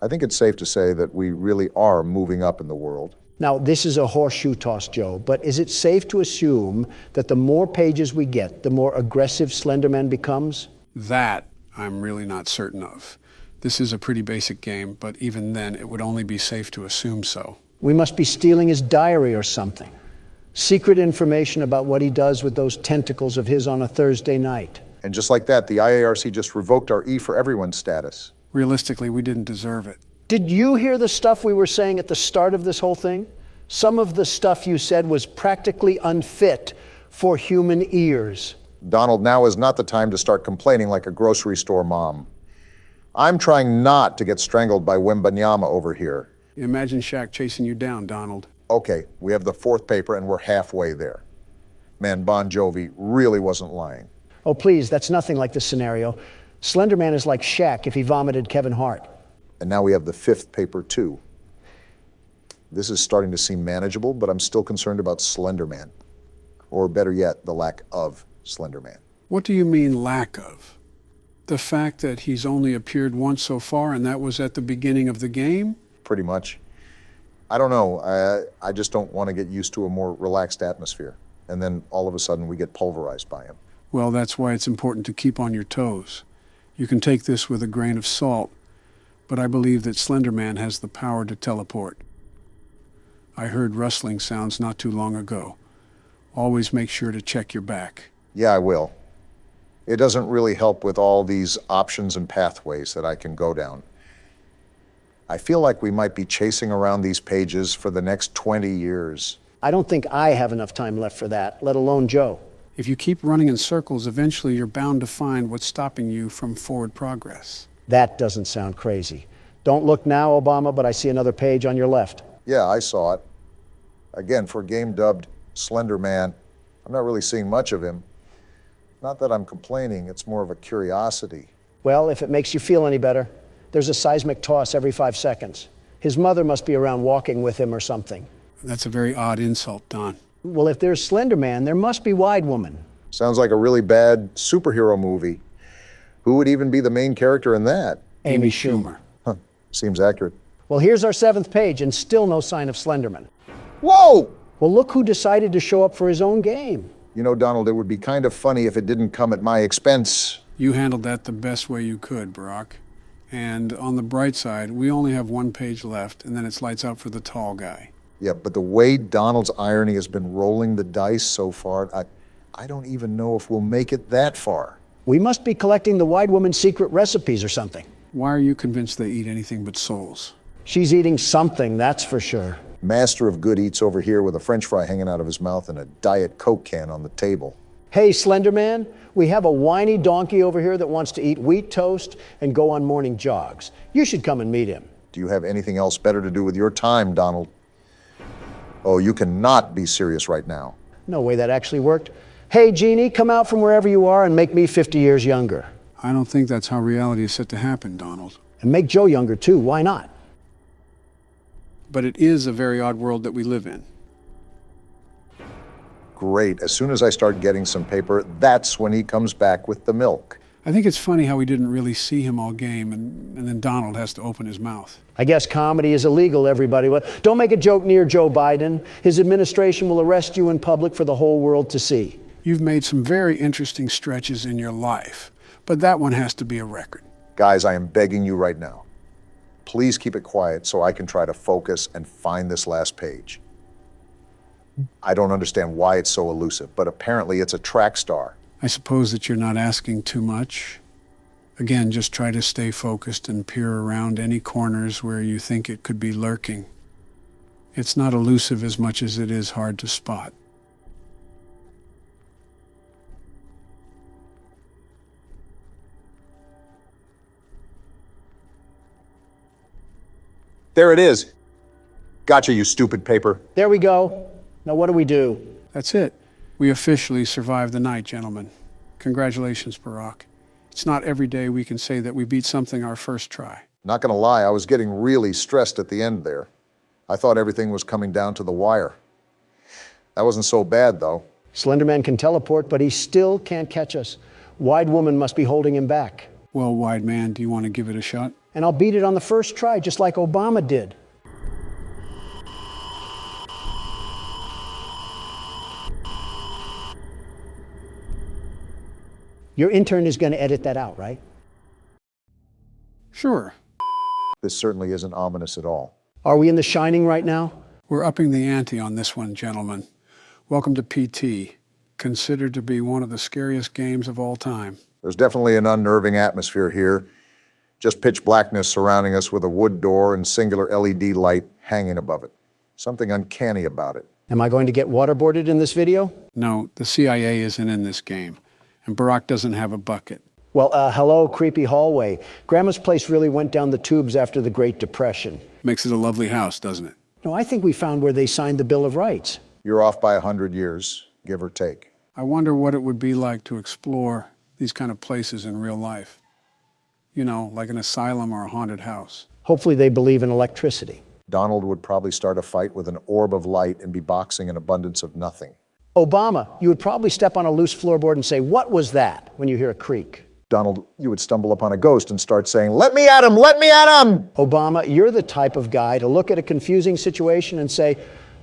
I think it's safe to say that we really are moving up in the world. Now, this is a horseshoe toss, Joe, but is it safe to assume that the more pages we get, the more aggressive Slenderman becomes? That I'm really not certain of. This is a pretty basic game, but even then, it would only be safe to assume so. We must be stealing his diary or something. Secret information about what he does with those tentacles of his on a Thursday night. And just like that, the IARC just revoked our E for Everyone status. Realistically, we didn't deserve it. Did you hear the stuff we were saying at the start of this whole thing? Some of the stuff you said was practically unfit for human ears. Donald, now is not the time to start complaining like a grocery store mom. I'm trying not to get strangled by Wembanyama over here. Imagine Shaq chasing you down, Donald. Okay, we have the fourth paper and we're halfway there. Man, Bon Jovi really wasn't lying. Oh, please, that's nothing like this scenario. Slenderman is like Shaq if he vomited Kevin Hart. And now we have the fifth paper, too. This is starting to seem manageable, but I'm still concerned about Slenderman. Or better yet, the lack of Slenderman. What do you mean, lack of? The fact that he's only appeared once so far, and that was at the beginning of the game? Pretty much. I don't know. I just don't want to get used to a more relaxed atmosphere. And then all of a sudden we get pulverized by him. Well, that's why it's important to keep on your toes. You can take this with a grain of salt, but I believe that Slenderman has the power to teleport. I heard rustling sounds not too long ago. Always make sure to check your back. Yeah, I will. It doesn't really help with all these options and pathways that I can go down. I feel like we might be chasing around these pages for the next 20 years. I don't think I have enough time left for that, let alone Joe. If you keep running in circles, eventually you're bound to find what's stopping you from forward progress. That doesn't sound crazy. Don't look now, Obama, but I see another page on your left. Yeah, I saw it. Again, for a game dubbed Slender Man, I'm not really seeing much of him. Not that I'm complaining, it's more of a curiosity. Well, if it makes you feel any better, there's a seismic toss every 5 seconds. His mother must be around walking with him or something. That's a very odd insult, Don. Well, if there's Slender Man, there must be Wide Woman. Sounds like a really bad superhero movie. Who would even be the main character in that? Amy Schumer. Huh, seems accurate. Well, here's our 7th page, and still no sign of Slenderman. Whoa! Well, look who decided to show up for his own game. You know, Donald, it would be kind of funny if it didn't come at my expense. You handled that the best way you could, Barack. And on the bright side, we only have 1 page left, and then it's lights out for the tall guy. Yeah, but the way Donald's irony has been rolling the dice so far, I don't even know if we'll make it that far. We must be collecting the Wide Woman's secret recipes or something. Why are you convinced they eat anything but souls? She's eating something, that's for sure. Master of good eats over here with a French fry hanging out of his mouth and a Diet Coke can on the table. Hey, Slenderman, we have a whiny donkey over here that wants to eat wheat toast and go on morning jogs. You should come and meet him. Do you have anything else better to do with your time, Donald? Oh, you cannot be serious right now. No way that actually worked. Hey, Jeannie, come out from wherever you are and make me 50 years younger. I don't think that's how reality is set to happen, Donald. And make Joe younger, too. Why not? But it is a very odd world that we live in. Great. As soon as I start getting some paper, that's when he comes back with the milk. I think it's funny how we didn't really see him all game, and then Donald has to open his mouth. I guess comedy is illegal, everybody. Don't make a joke near Joe Biden. His administration will arrest you in public for the whole world to see. You've made some very interesting stretches in your life, but that one has to be a record. Guys, I am begging you right now. Please keep it quiet so I can try to focus and find this last page. I don't understand why it's so elusive, but apparently it's a track star. I suppose that you're not asking too much. Again, just try to stay focused and peer around any corners where you think it could be lurking. It's not elusive as much as it is hard to spot. There it is. Gotcha, you stupid paper. There we go. Now what do we do? That's it. We officially survived the night, gentlemen. Congratulations, Barack. It's not every day we can say that we beat something our first try. Not gonna lie, I was getting really stressed at the end there. I thought everything was coming down to the wire. That wasn't so bad, though. Slenderman can teleport, but he still can't catch us. Wide Woman must be holding him back. Well, Wide Man, do you want to give it a shot? And I'll beat it on the first try, just like Obama did. Your intern is going to edit that out, right? Sure. This certainly isn't ominous at all. Are we in The Shining right now? We're upping the ante on this one, gentlemen. Welcome to PT, considered to be one of the scariest games of all time. There's definitely an unnerving atmosphere here. Just pitch blackness surrounding us with a wood door and singular LED light hanging above it. Something uncanny about it. Am I going to get waterboarded in this video? No, the CIA isn't in this game, and Barack doesn't have a bucket. Well, hello, creepy hallway. Grandma's place really went down the tubes after the Great Depression. Makes it a lovely house, doesn't it? No, I think we found where they signed the Bill of Rights. You're off by 100 years, give or take. I wonder what it would be like to explore these kind of places in real life. You know, like an asylum or a haunted house. Hopefully they believe in electricity. Donald would probably start a fight with an orb of light and be boxing an abundance of nothing. Obama, you would probably step on a loose floorboard and say, "What was that?" when you hear a creak. Donald, you would stumble upon a ghost and start saying, "Let me at him, let me at him!" Obama, you're the type of guy to look at a confusing situation and say,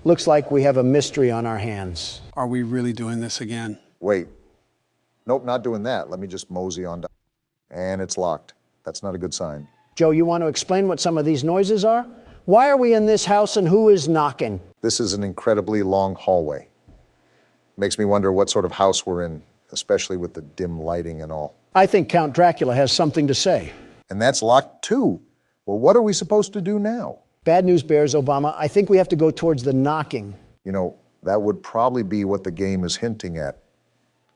"Looks like we have a mystery on our hands." Are we really doing this again? Wait. Nope, not doing that. Let me just mosey on down. And it's locked. That's not a good sign. Joe, you want to explain what some of these noises are? Why are we in this house and who is knocking? This is an incredibly long hallway. Makes me wonder what sort of house we're in, especially with the dim lighting and all. I think Count Dracula has something to say. And that's locked too. Well, what are we supposed to do now? Bad news bears, Obama. I think we have to go towards the knocking. You know, that would probably be what the game is hinting at.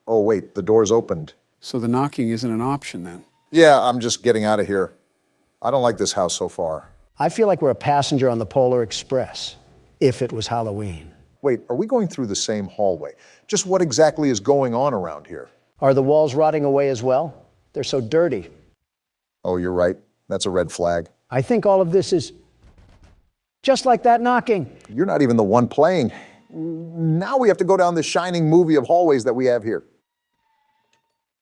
Oh, wait, the door's opened. So the knocking isn't an option then? Yeah, I'm just getting out of here. I don't like this house so far. I feel like we're a passenger on the Polar Express, if it was Halloween. Wait, are we going through the same hallway? Just what exactly is going on around here? Are the walls rotting away as well? They're so dirty. Oh, you're right. That's a red flag. I think all of this is just like that knocking. You're not even the one playing. Now we have to go down the shining movie of hallways that we have here.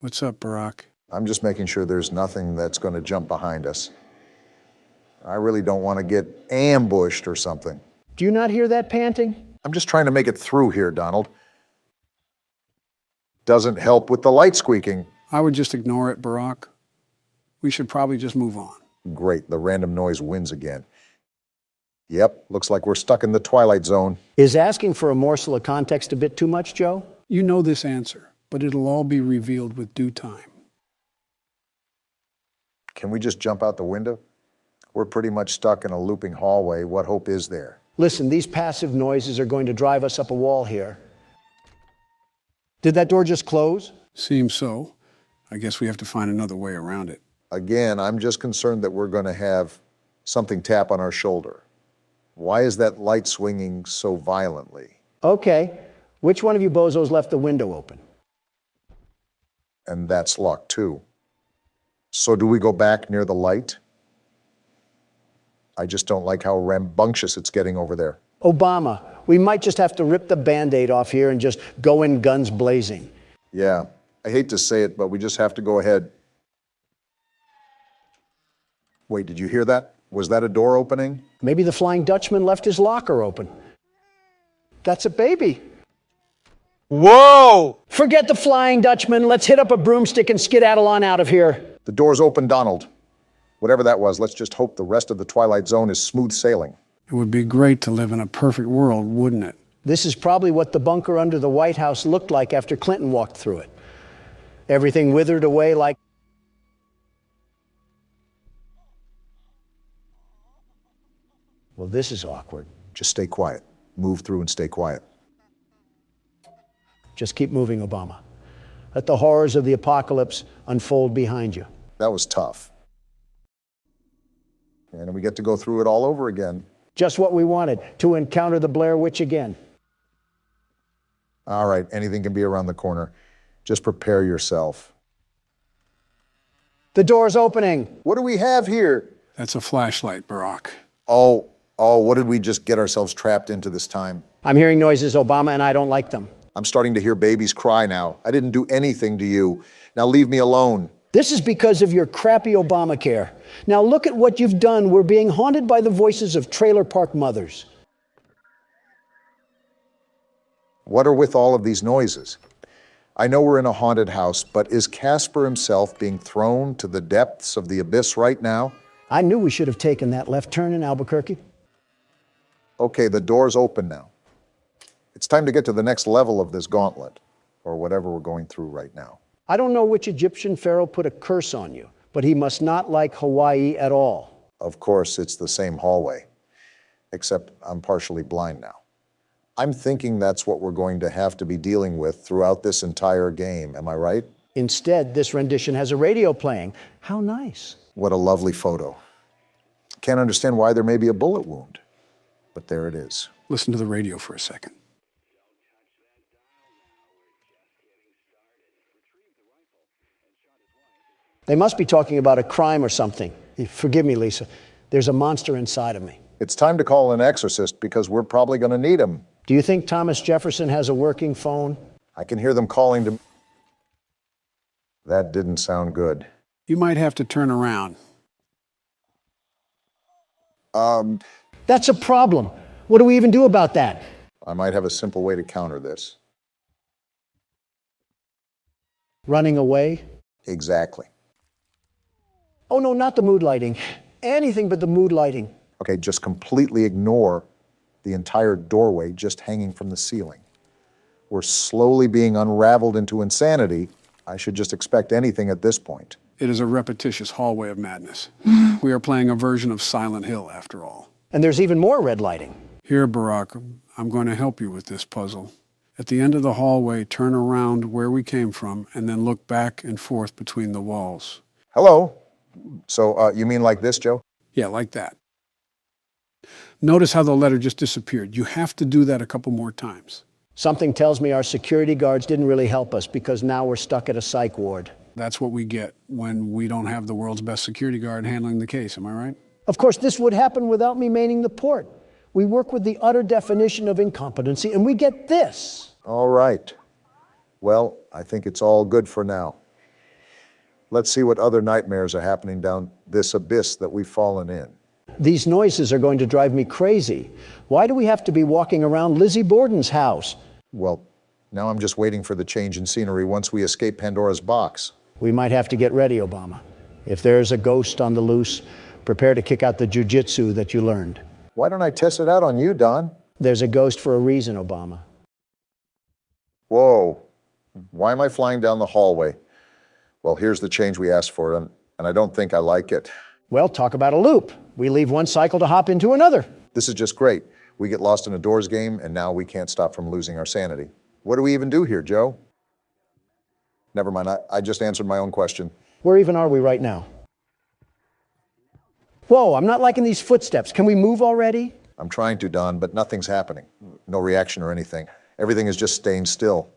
What's up, Barack? I'm just making sure there's nothing that's going to jump behind us. I really don't want to get ambushed or something. Do you not hear that panting? I'm just trying to make it through here, Donald. Doesn't help with the light squeaking. I would just ignore it, Barack. We should probably just move on. Great, the random noise wins again. Yep, looks like we're stuck in the Twilight Zone. Is asking for a morsel of context a bit too much, Joe? You know this answer, but it'll all be revealed with due time. Can we just jump out the window? We're pretty much stuck in a looping hallway. What hope is there? Listen, these passive noises are going to drive us up a wall here. Did that door just close? Seems so. I guess we have to find another way around it. Again, I'm just concerned that we're going to have something tap on our shoulder. Why is that light swinging so violently? Okay. Which one of you bozos left the window open? And that's locked too. So do we go back near the light? I just don't like how rambunctious it's getting over there. Obama, we might just have to rip the Band-Aid off here and just go in guns blazing. Yeah, I hate to say it, but we just have to go ahead. Wait, did you hear that? Was that a door opening? Maybe the Flying Dutchman left his locker open. That's a baby. Whoa! Forget the Flying Dutchman. Let's hit up a broomstick and skedaddle on out of here. The door's open, Donald. Whatever that was, let's just hope the rest of the Twilight Zone is smooth sailing. It would be great to live in a perfect world, wouldn't it? This is probably what the bunker under the White House looked like after Clinton walked through it. Everything withered away like... Well, this is awkward. Just stay quiet. Move through and stay quiet. Just keep moving, Obama. Let the horrors of the apocalypse unfold behind you. That was tough. And we get to go through it all over again. Just what we wanted, to encounter the Blair Witch again. All right, anything can be around the corner. Just prepare yourself. The door's opening. What do we have here? That's a flashlight, Barack. Oh, what did we just get ourselves trapped into this time? I'm hearing noises, Obama, and I don't like them. I'm starting to hear babies cry now. I didn't do anything to you. Now leave me alone. This is because of your crappy Obamacare. Now look at what you've done. We're being haunted by the voices of trailer park mothers. What are with all of these noises? I know we're in a haunted house, but is Casper himself being thrown to the depths of the abyss right now? I knew we should have taken that left turn in Albuquerque. Okay, the door's open now. It's time to get to the next level of this gauntlet, or whatever we're going through right now. I don't know which Egyptian pharaoh put a curse on you, but he must not like Hawaii at all. Of course, it's the same hallway, except I'm partially blind now. I'm thinking that's what we're going to have to be dealing with throughout this entire game, am I right? Instead, this rendition has a radio playing. How nice. What a lovely photo. Can't understand why there may be a bullet wound, but there it is. Listen to the radio for a second. They must be talking about a crime or something. Forgive me, Lisa. There's a monster inside of me. It's time to call an exorcist because we're probably going to need him. Do you think Thomas Jefferson has a working phone? I can hear them calling to... That didn't sound good. You might have to turn around. That's a problem. What do we even do about that? I might have a simple way to counter this. Running away? Exactly. Oh, no, not the mood lighting. Anything but the mood lighting. Okay, just completely ignore the entire doorway just hanging from the ceiling. We're slowly being unraveled into insanity. I should just expect anything at this point. It is a repetitious hallway of madness. We are playing a version of Silent Hill, after all. And there's even more red lighting. Here, Barack, I'm going to help you with this puzzle. At the end of the hallway, turn around where we came from, and then look back and forth between the walls. Hello? So, you mean like this, Joe? Yeah, like that. Notice how the letter just disappeared. You have to do that a couple more times. Something tells me our security guards didn't really help us because now we're stuck at a psych ward. That's what we get when we don't have the world's best security guard handling the case, am I right? Of course, this would happen without me manning the port. We work with the utter definition of incompetency, and we get this. All right. Well, I think it's all good for now. Let's see what other nightmares are happening down this abyss that we've fallen in. These noises are going to drive me crazy. Why do we have to be walking around Lizzie Borden's house? Well, now I'm just waiting for the change in scenery once we escape Pandora's box. We might have to get ready, Obama. If there's a ghost on the loose, prepare to kick out the jujitsu that you learned. Why don't I test it out on you, Don? There's a ghost for a reason, Obama. Whoa. Why am I flying down the hallway? Well, here's the change we asked for, and I don't think I like it. Well, talk about a loop. We leave one cycle to hop into another. This is just great. We get lost in a doors game, and now we can't stop from losing our sanity. What do we even do here, Joe? Never mind, I just answered my own question. Where even are we right now? Whoa, I'm not liking these footsteps. Can we move already? I'm trying to, Don, but nothing's happening. No reaction or anything. Everything is just staying still.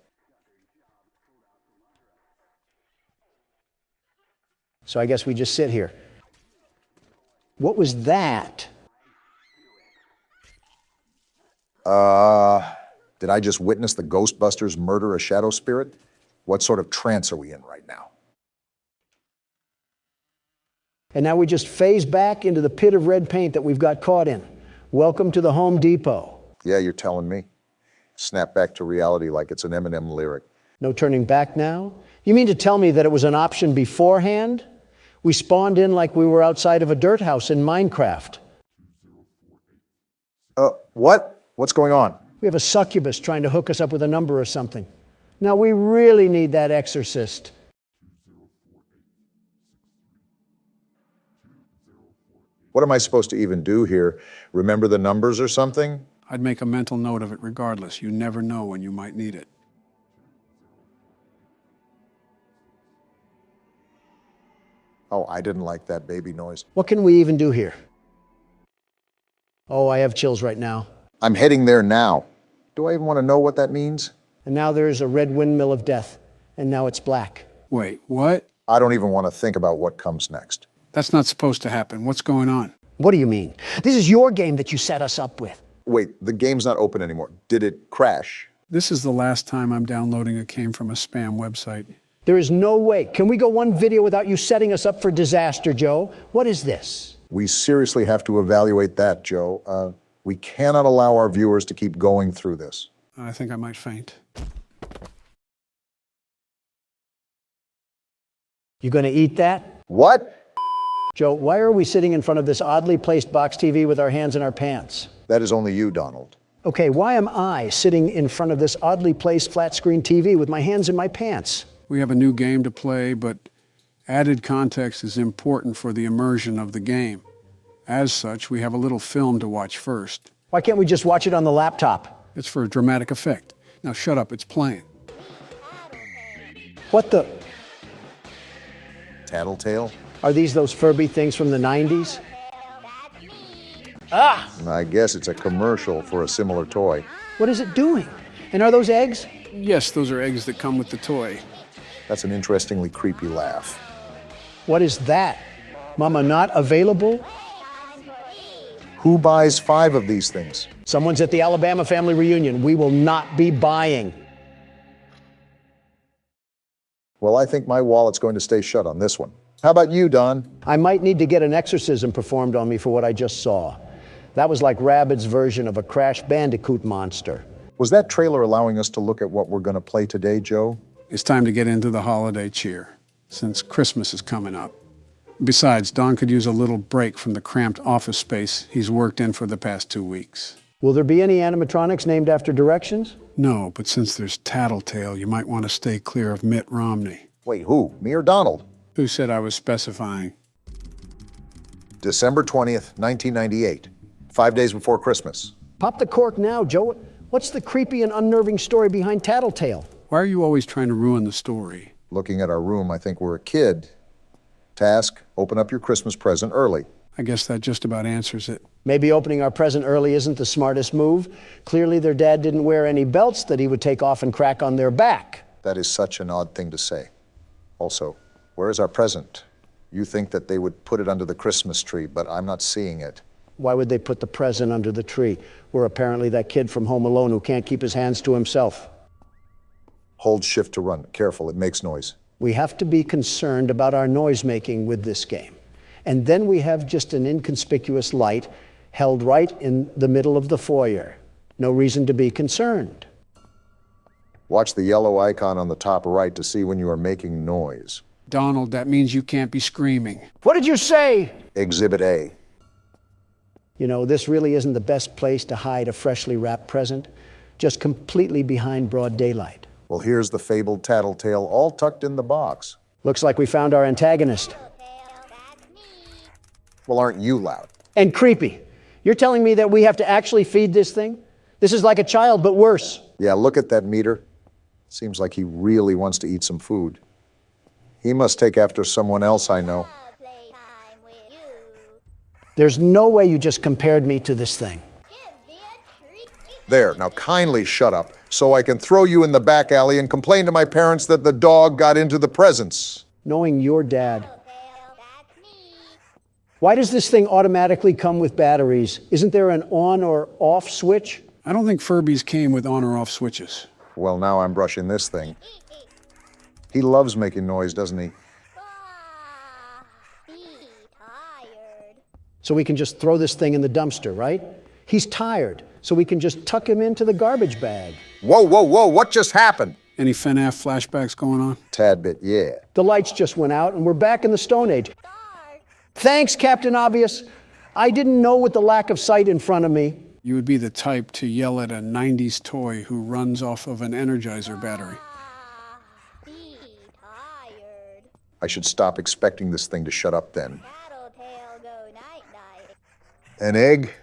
So I guess we just sit here. What was that? Did I just witness the Ghostbusters murder a shadow spirit? What sort of trance are we in right now? And now we just phase back into the pit of red paint that we've got caught in. Welcome to the Home Depot. Yeah, you're telling me. Snap back to reality like it's an Eminem lyric. No turning back now? You mean to tell me that it was an option beforehand? We spawned in like we were outside of a dirt house in Minecraft. What? What's going on? We have a succubus trying to hook us up with a number or something. Now we really need that exorcist. What am I supposed to even do here? Remember the numbers or something? I'd make a mental note of it regardless. You never know when you might need it. Oh, I didn't like that baby noise. What can we even do here? Oh, I have chills right now. I'm heading there now. Do I even want to know what that means? And now there's a red windmill of death, and now it's black. Wait, what? I don't even want to think about what comes next. That's not supposed to happen. What's going on? What do you mean? This is your game that you set us up with. Wait, the game's not open anymore. Did it crash? This is the last time I'm downloading a game from a spam website. There is no way. Can we go one video without you setting us up for disaster, Joe? What is this? We seriously have to evaluate that, Joe. We cannot allow our viewers to keep going through this. I think I might faint. You gonna eat that? What? Joe, why are we sitting in front of this oddly placed box TV with our hands in our pants? That is only you, Donald. Okay, why am I sitting in front of this oddly placed flat screen TV with my hands in my pants? We have a new game to play, but added context is important for the immersion of the game. As such, we have a little film to watch first. Why can't we just watch it on the laptop? It's for a dramatic effect. Now shut up, it's playing. What the? Tattletale? Are these those Furby things from the 90s? Ah! I guess it's a commercial for a similar toy. What is it doing? And are those eggs? Yes, those are eggs that come with the toy. That's an interestingly creepy laugh. What is that? Mama not available? Who buys 5 of these things? Someone's at the Alabama family reunion. We will not be buying. Well, I think my wallet's going to stay shut on this one. How about you, Don? I might need to get an exorcism performed on me for what I just saw. That was like Rabbids' version of a Crash Bandicoot monster. Was that trailer allowing us to look at what we're going to play today, Joe? It's time to get into the holiday cheer, since Christmas is coming up. Besides, Don could use a little break from the cramped office space he's worked in for the past 2 weeks. Will there be any animatronics named after directions? No, but since there's Tattletale, you might want to stay clear of Mitt Romney. Wait, who? Me or Donald? Who said I was specifying? December 20th, 1998. 5 days before Christmas. Pop the cork now, Joe. What's the creepy and unnerving story behind Tattletale? Why are you always trying to ruin the story? Looking at our room, I think we're a kid. Task, open up your Christmas present early. I guess that just about answers it. Maybe opening our present early isn't the smartest move. Clearly their dad didn't wear any belts that he would take off and crack on their back. That is such an odd thing to say. Also, where is our present? You think that they would put it under the Christmas tree, but I'm not seeing it. Why would they put the present under the tree? We're apparently that kid from Home Alone who can't keep his hands to himself. Hold shift to run. Careful, it makes noise. We have to be concerned about our noise making with this game. And then we have just an inconspicuous light held right in the middle of the foyer. No reason to be concerned. Watch the yellow icon on the top right to see when you are making noise. Donald, that means you can't be screaming. What did you say? Exhibit A. You know, this really isn't the best place to hide a freshly wrapped present, just completely behind broad daylight. Well, here's the fabled Tattletale all tucked in the box. Looks like we found our antagonist. Well, aren't you loud? And creepy. You're telling me that we have to actually feed this thing? This is like a child, but worse. Yeah, look at that meter. Seems like he really wants to eat some food. He must take after someone else I know. There's no way you just compared me to this thing. There, now kindly shut up so I can throw you in the back alley and complain to my parents that the dog got into the presents. Knowing your dad, Why does this thing automatically come with batteries? Isn't there an on or off switch? I don't think Furbies came with on or off switches. Well, now I'm brushing this thing. He loves making noise, doesn't he? So we can just throw this thing in the dumpster, right? He's tired, so we can just tuck him into the garbage bag. Whoa, whoa, whoa, what just happened? Any FNAF flashbacks going on? Tad bit, yeah. The lights just went out and we're back in the Stone Age. Thanks, Captain Obvious. I didn't know with the lack of sight in front of me. You would be the type to yell at a 90s toy who runs off of an Energizer battery. I should stop expecting this thing to shut up then. An egg?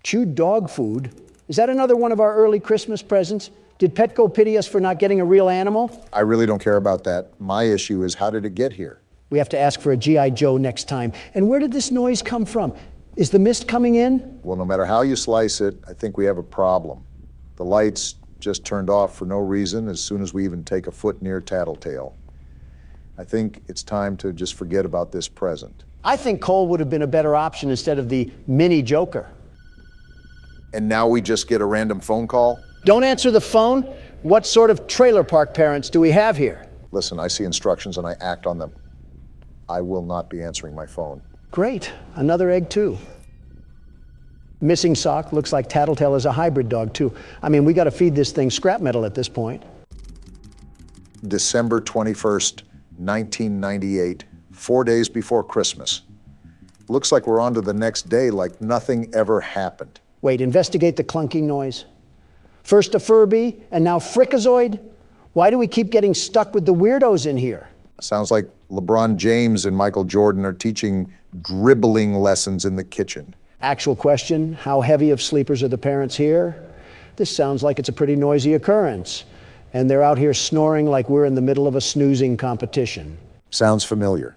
Chewed dog food? Is that another one of our early Christmas presents? Did Petco pity us for not getting a real animal? I really don't care about that. My issue is, how did it get here? We have to ask for a G.I. Joe next time. And where did this noise come from? Is the mist coming in? Well, no matter how you slice it, I think we have a problem. The lights just turned off for no reason as soon as we even take a foot near Tattletale. I think it's time to just forget about this present. I think Cole would have been a better option instead of the mini Joker. And now we just get a random phone call? Don't answer the phone? What sort of trailer park parents do we have here? Listen, I see instructions and I act on them. I will not be answering my phone. Great. Another egg, too. Missing sock. Looks like Tattletale is a hybrid dog, too. I mean, we got to feed this thing scrap metal at this point. December 21st, 1998, 4 days before Christmas. Looks like we're on to the next day like nothing ever happened. Wait, investigate the clunking noise. First a Furby, and now Frikazoid? Why do we keep getting stuck with the weirdos in here? Sounds like LeBron James and Michael Jordan are teaching dribbling lessons in the kitchen. Actual question, how heavy of sleepers are the parents here? This sounds like it's a pretty noisy occurrence. And they're out here snoring like we're in the middle of a snoozing competition. Sounds familiar.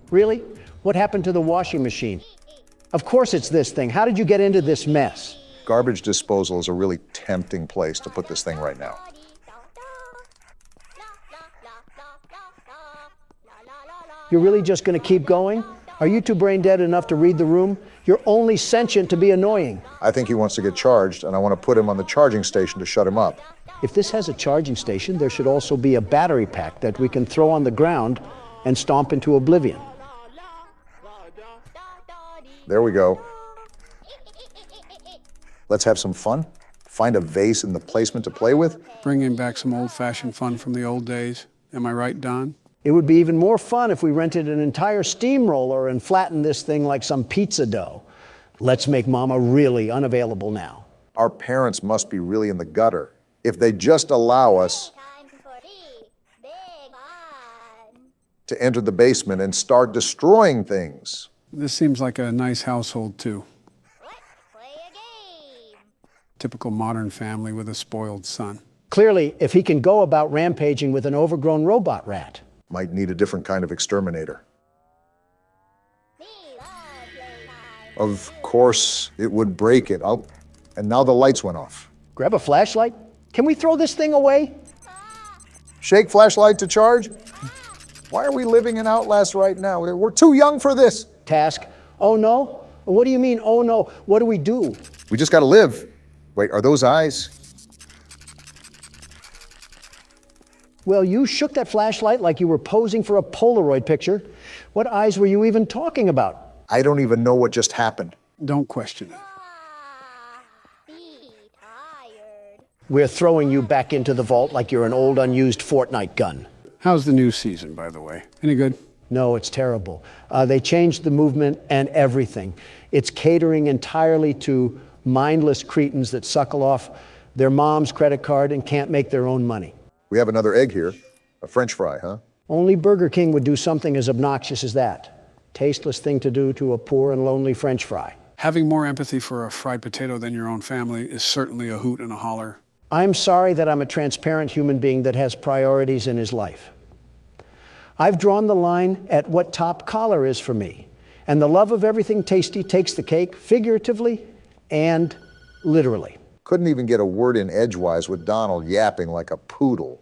Really? What happened to the washing machine? Of course it's this thing. How did you get into this mess? Garbage disposal is a really tempting place to put this thing right now. You're really just going to keep going? Are you two brain dead enough to read the room? You're only sentient to be annoying. I think he wants to get charged, and I want to put him on the charging station to shut him up. If this has a charging station, there should also be a battery pack that we can throw on the ground and stomp into oblivion. There we go. Let's have some fun. Find a vase in the placement to play with. Bringing back some old-fashioned fun from the old days. Am I right, Don? It would be even more fun if we rented an entire steamroller and flattened this thing like some pizza dough. Let's make Mama really unavailable now. Our parents must be really in the gutter. If they just allow us to enter the basement and start destroying things. This seems like a nice household, too. Typical modern family with a spoiled son. Clearly, if he can go about rampaging with an overgrown robot rat. Might need a different kind of exterminator. Of course, it would break it. And now the lights went off. Grab a flashlight? Can we throw this thing away? Shake flashlight to charge? Why are we living in Outlast right now? We're too young for this. Task. Oh no? What do you mean, oh no? What do we do? We just gotta live. Wait, are those eyes? Well, you shook that flashlight like you were posing for a Polaroid picture. What eyes were you even talking about? I don't even know what just happened. Don't question it. We're throwing you back into the vault like you're an old unused Fortnite gun. How's the new season, by the way? Any good? No, it's terrible. They changed the movement and everything. It's catering entirely to mindless cretins that suckle off their mom's credit card and can't make their own money. We have another egg here. A French fry, huh? Only Burger King would do something as obnoxious as that. Tasteless thing to do to a poor and lonely French fry. Having more empathy for a fried potato than your own family is certainly a hoot and a holler. I'm sorry that I'm a transparent human being that has priorities in his life. I've drawn the line at what top collar is for me. And the love of everything tasty takes the cake, figuratively and literally. Couldn't even get a word in edgewise with Donald yapping like a poodle.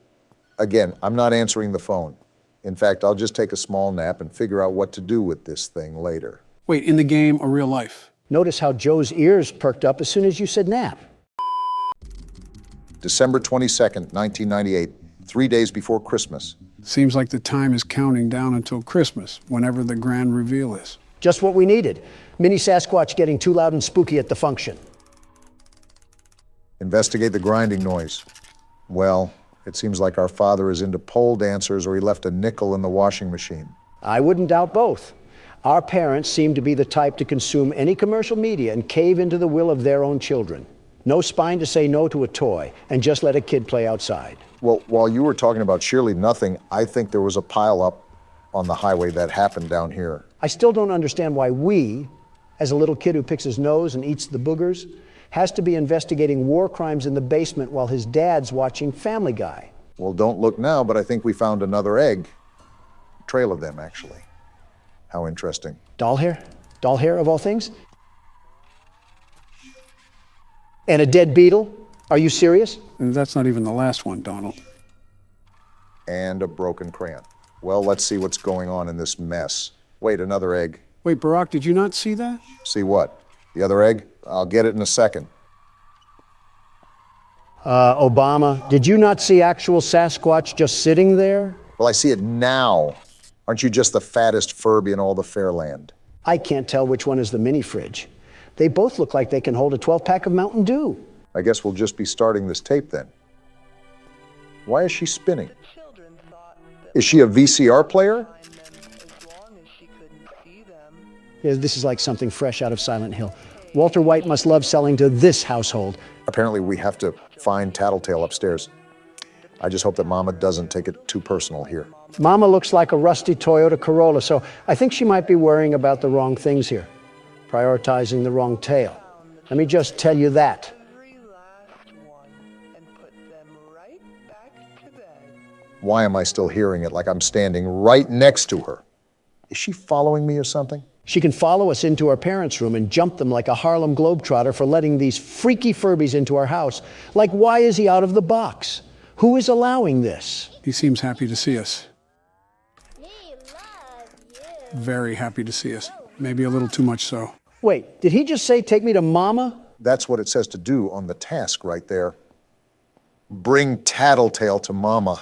Again, I'm not answering the phone. In fact, I'll just take a small nap and figure out what to do with this thing later. Wait, in the game or real life? Notice how Joe's ears perked up as soon as you said nap. December 22nd, 1998, 3 days before Christmas. Seems like the time is counting down until Christmas, whenever the grand reveal is. Just what we needed. Mini Sasquatch getting too loud and spooky at the function. Investigate the grinding noise. Well, it seems like our father is into pole dancers or he left a nickel in the washing machine. I wouldn't doubt both. Our parents seem to be the type to consume any commercial media and cave into the will of their own children. No spine to say no to a toy and just let a kid play outside. Well, while you were talking about Shirley Nothing, I think there was a pile-up on the highway that happened down here. I still don't understand why we, as a little kid who picks his nose and eats the boogers, has to be investigating war crimes in the basement while his dad's watching Family Guy. Well, don't look now, but I think we found another egg. A trail of them, actually. How interesting. Doll hair? Doll hair, of all things? And a dead beetle? Are you serious? That's not even the last one, Donald. And a broken crayon. Well, let's see what's going on in this mess. Wait, another egg. Wait, Barack, did you not see that? See what? The other egg? I'll get it in a second. Obama, did you not see actual Sasquatch just sitting there? Well, I see it now. Aren't you just the fattest Furby in all the Fairland? I can't tell which one is the mini fridge. They both look like they can hold a 12-pack of Mountain Dew. I guess we'll just be starting this tape then. Why is she spinning? Is she a VCR player? Yeah, this is like something fresh out of Silent Hill. Walter White must love selling to this household. Apparently we have to find Tattletale upstairs. I just hope that Mama doesn't take it too personal here. Mama looks like a rusty Toyota Corolla, so I think she might be worrying about the wrong things here, prioritizing the wrong tale. Let me just tell you that. Why am I still hearing it like I'm standing right next to her? Is she following me or something? She can follow us into our parents' room and jump them like a Harlem Globetrotter for letting these freaky Furbies into our house. Like, why is he out of the box? Who is allowing this? He seems happy to see us. Very happy to see us. Maybe a little too much so. Wait, did he just say take me to Mama? That's what it says to do on the task right there. Bring Tattletale to Mama.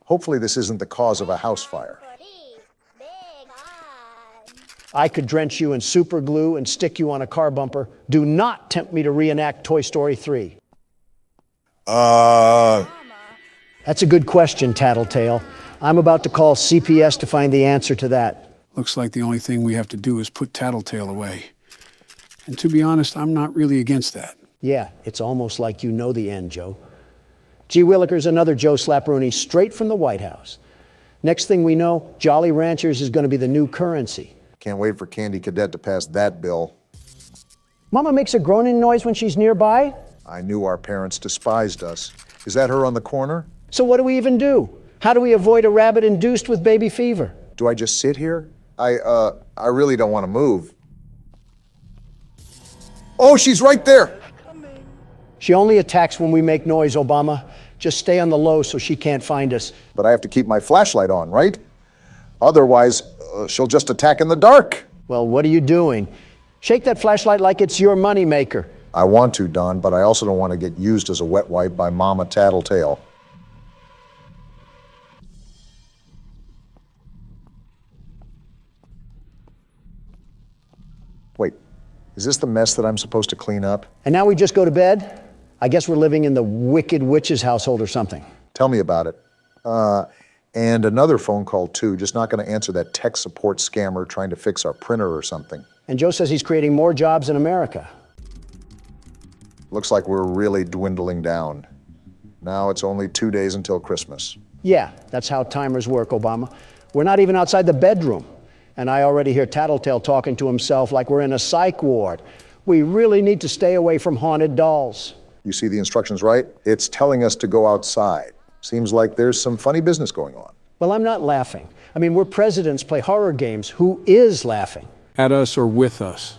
Hopefully this isn't the cause of a house fire. I could drench you in super glue and stick you on a car bumper. Do not tempt me to reenact Toy Story 3. That's a good question, Tattletale. I'm about to call CPS to find the answer to that. Looks like the only thing we have to do is put Tattletale away. And to be honest, I'm not really against that. Yeah, it's almost like you know the end, Joe. G. Willikers, another Joe Slapperoonie, straight from the White House. Next thing we know, Jolly Ranchers is going to be the new currency. Can't wait for Candy Cadet to pass that bill. Mama makes a groaning noise when she's nearby? I knew our parents despised us. Is that her on the corner? So what do we even do? How do we avoid a rabbit induced with baby fever? Do I just sit here? I really don't want to move. Oh, she's right there! She only attacks when we make noise, Obama. Just stay on the low so she can't find us. But I have to keep my flashlight on, right? Otherwise, she'll just attack in the dark. Well, what are you doing? Shake that flashlight like it's your moneymaker. I want to, Don, but I also don't want to get used as a wet wipe by Mama Tattletale. Wait, is this the mess that I'm supposed to clean up? And now we just go to bed? I guess we're living in the Wicked Witch's household or something. Tell me about it. And another phone call, too. Just not going to answer that tech support scammer trying to fix our printer or something. And Joe says he's creating more jobs in America. Looks like we're really dwindling down. Now it's only 2 days until Christmas. Yeah, that's how timers work, Obama. We're not even outside the bedroom. And I already hear Tattletale talking to himself like we're in a psych ward. We really need to stay away from haunted dolls. You see the instructions, right? It's telling us to go outside. Seems like there's some funny business going on. Well, I'm not laughing. I mean, we're presidents play horror games. Who is laughing? At us or with us?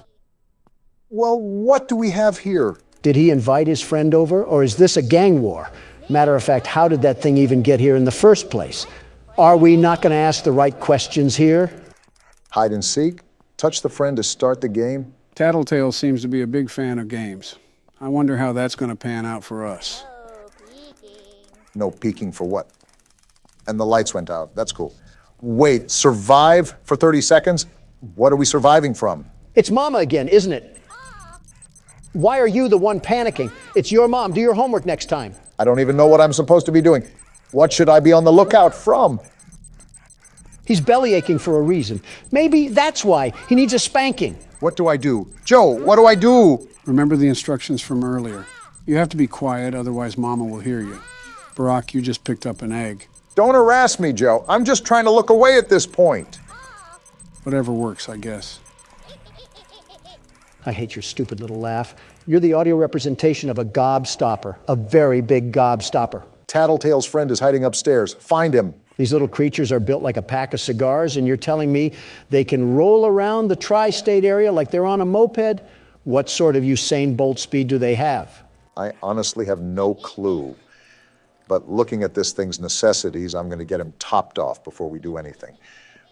Well, what do we have here? Did he invite his friend over, or is this a gang war? Matter of fact, how did that thing even get here in the first place? Are we not going to ask the right questions here? Hide and seek? Touch the friend to start the game? Tattletale seems to be a big fan of games. I wonder how that's going to pan out for us. No peeking for what? And the lights went out. That's cool. Wait, survive for 30 seconds? What are we surviving from? It's Mama again, isn't it? Why are you the one panicking? It's your mom. Do your homework next time. I don't even know what I'm supposed to be doing. What should I be on the lookout from? He's belly aching for a reason. Maybe that's why. He needs a spanking. What do I do? Joe, what do I do? Remember the instructions from earlier. You have to be quiet, otherwise Mama will hear you. Barack, you just picked up an egg. Don't harass me, Joe. I'm just trying to look away at this point. Whatever works, I guess. I hate your stupid little laugh. You're the audio representation of a gobstopper, a very big gobstopper. Tattletale's friend is hiding upstairs. Find him. These little creatures are built like a pack of cigars, and you're telling me they can roll around the tri-state area like they're on a moped? What sort of Usain Bolt speed do they have? I honestly have no clue. But looking at this thing's necessities, I'm going to get him topped off before we do anything.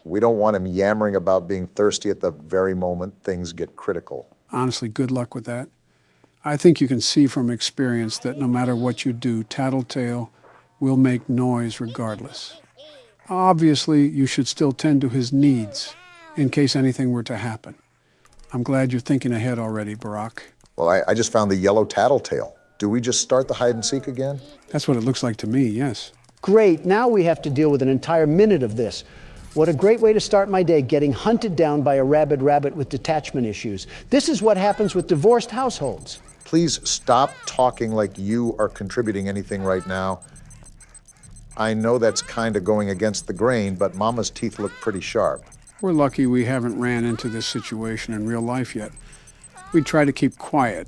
We don't want him yammering about being thirsty at the very moment things get critical. Honestly, good luck with that. I think you can see from experience that no matter what you do, Tattletale will make noise regardless. Obviously, you should still tend to his needs in case anything were to happen. I'm glad you're thinking ahead already, Barack. Well, I just found the yellow Tattletale. Do we just start the hide and seek again? That's what it looks like to me, yes. Great, now we have to deal with an entire minute of this. What a great way to start my day, getting hunted down by a rabid rabbit with detachment issues. This is what happens with divorced households. Please stop talking like you are contributing anything right now. I know that's kind of going against the grain, but Mama's teeth look pretty sharp. We're lucky we haven't ran into this situation in real life yet. We'd try to keep quiet,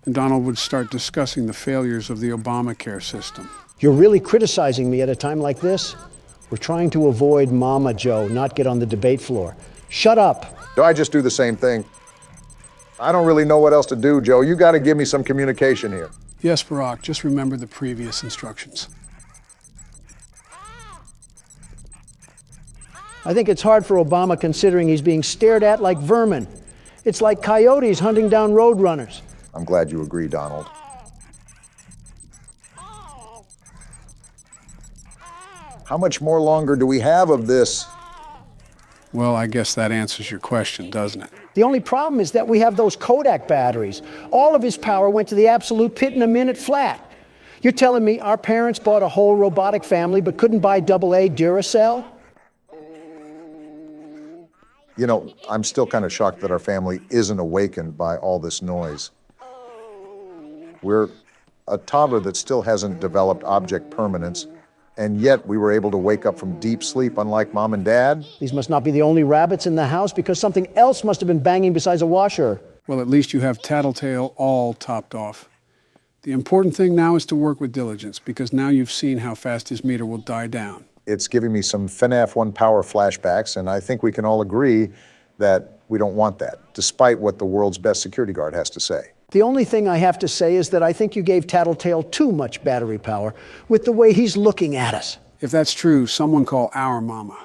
and Donald would start discussing the failures of the Obamacare system. You're really criticizing me at a time like this? We're trying to avoid Mama, Joe, not get on the debate floor. Shut up. Do I just do the same thing? I don't really know what else to do, Joe. You got to give me some communication here. Yes, Barack, just remember the previous instructions. I think it's hard for Obama considering he's being stared at like vermin. It's like coyotes hunting down roadrunners. I'm glad you agree, Donald. How much more longer do we have of this? Well, I guess that answers your question, doesn't it? The only problem is that we have those Kodak batteries. All of his power went to the absolute pit in a minute flat. You're telling me our parents bought a whole robotic family but couldn't buy AA Duracell? You know, I'm still kind of shocked that our family isn't awakened by all this noise. We're a toddler that still hasn't developed object permanence, and yet we were able to wake up from deep sleep, unlike Mom and Dad. These must not be the only rabbits in the house, because something else must have been banging besides a washer. Well, at least you have Tattletale all topped off. The important thing now is to work with diligence, because now you've seen how fast his meter will die down. It's giving me some FNAF 1 power flashbacks, and I think we can all agree that we don't want that, despite what the world's best security guard has to say. The only thing I have to say is that I think you gave Tattletale too much battery power with the way he's looking at us. If that's true, someone call our mama.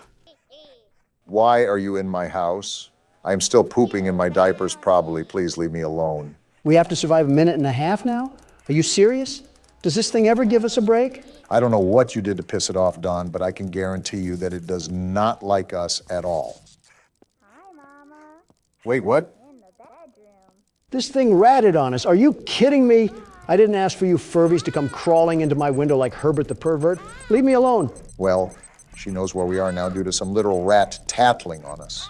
Why are you in my house? I'm still pooping in my diapers, probably. Please leave me alone. We have to survive a minute and a half now? Are you serious? Does this thing ever give us a break? I don't know what you did to piss it off, Don, but I can guarantee you that it does not like us at all. Hi, Mama. Wait, what? In the bedroom. This thing ratted on us. Are you kidding me? I didn't ask for you Furbies to come crawling into my window like Herbert the pervert. Leave me alone. Well, she knows where we are now due to some literal rat tattling on us.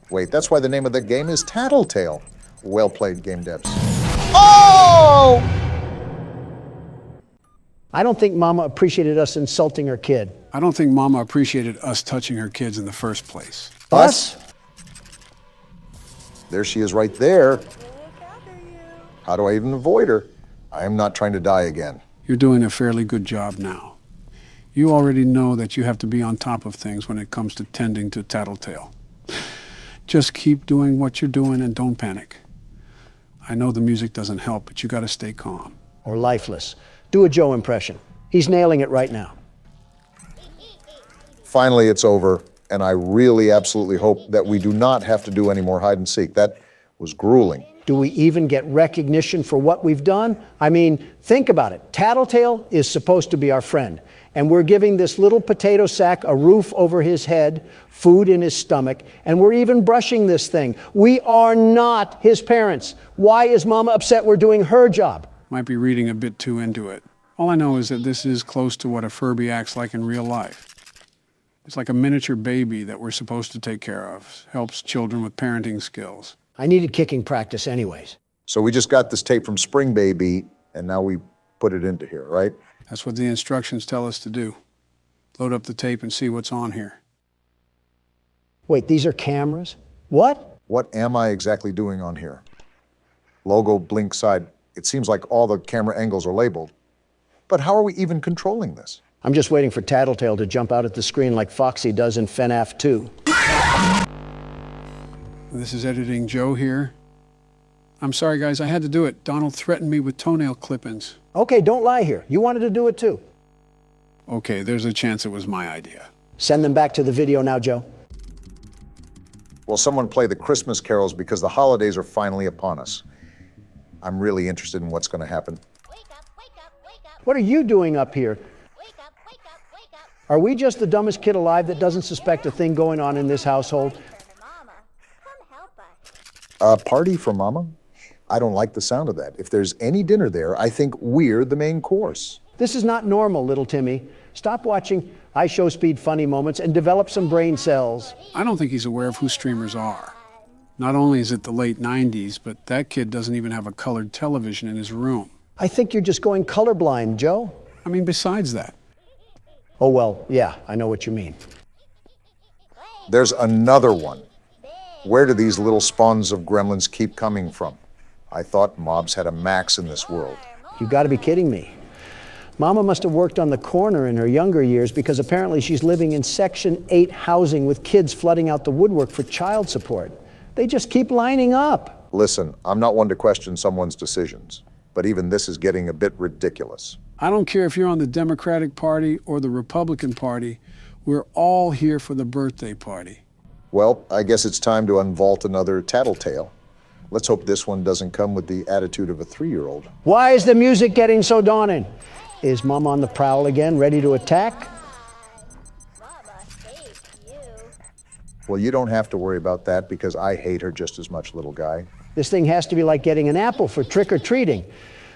Wait, that's why the name of the game is Tattletale. Well played, game devs. Oh! I don't think Mama appreciated us insulting her kid. I don't think Mama appreciated us touching her kids in the first place. Us? There she is right there. How do I even avoid her? I am not trying to die again. You're doing a fairly good job now. You already know that you have to be on top of things when it comes to tending to Tattletale. Just keep doing what you're doing and don't panic. I know the music doesn't help, but you gotta stay calm. Or lifeless. Do a Joe impression. He's nailing it right now. Finally, it's over, and I really absolutely hope that we do not have to do any more hide and seek. That was grueling. Do we even get recognition for what we've done? I mean, think about it. Tattletale is supposed to be our friend, and we're giving this little potato sack a roof over his head, food in his stomach, and we're even brushing this thing. We are not his parents. Why is Mama upset we're doing her job? Might be reading a bit too into it. All I know is that this is close to what a Furby acts like in real life. It's like a miniature baby that we're supposed to take care of. Helps children with parenting skills. I needed kicking practice anyways. So we just got this tape from Spring Baby, and now we put it into here, right? That's what the instructions tell us to do. Load up the tape and see what's on here. Wait, these are cameras? What? What am I exactly doing on here? Logo, blink side. It seems like all the camera angles are labeled. But how are we even controlling this? I'm just waiting for Tattletale to jump out at the screen like Foxy does in FNAF 2. This is Editing Joe here. I'm sorry, guys, I had to do it. Donald threatened me with toenail clip-ins. Okay, don't lie here. You wanted to do it too. Okay, there's a chance it was my idea. Send them back to the video now, Joe. Will someone play the Christmas carols because the holidays are finally upon us? I'm really interested in what's going to happen. What are you doing up here? Are we just the dumbest kid alive that doesn't suspect a thing going on in this household? A party for Mama? I don't like the sound of that. If there's any dinner there, I think we're the main course. This is not normal, little Timmy. Stop watching iShowSpeed funny moments and develop some brain cells. I don't think he's aware of who streamers are. Not only is it the late 90s, but that kid doesn't even have a colored television in his room. I think you're just going colorblind, Joe. I mean, besides that. Oh, well, yeah, I know what you mean. There's another one. Where do these little spawns of gremlins keep coming from? I thought mobs had a max in this world. You gotta be kidding me. Mama must have worked on the corner in her younger years because apparently she's living in Section 8 housing with kids flooding out the woodwork for child support. They just keep lining up. Listen, I'm not one to question someone's decisions, but even this is getting a bit ridiculous. I don't care if you're on the Democratic Party or the Republican Party. We're all here for the birthday party. Well, I guess it's time to unvault another tattletale. Let's hope this one doesn't come with the attitude of a 3-year-old. Why is the music getting so daunting? Is Mom on the prowl again, ready to attack? Well, you don't have to worry about that because I hate her just as much, little guy. This thing has to be like getting an apple for trick-or-treating.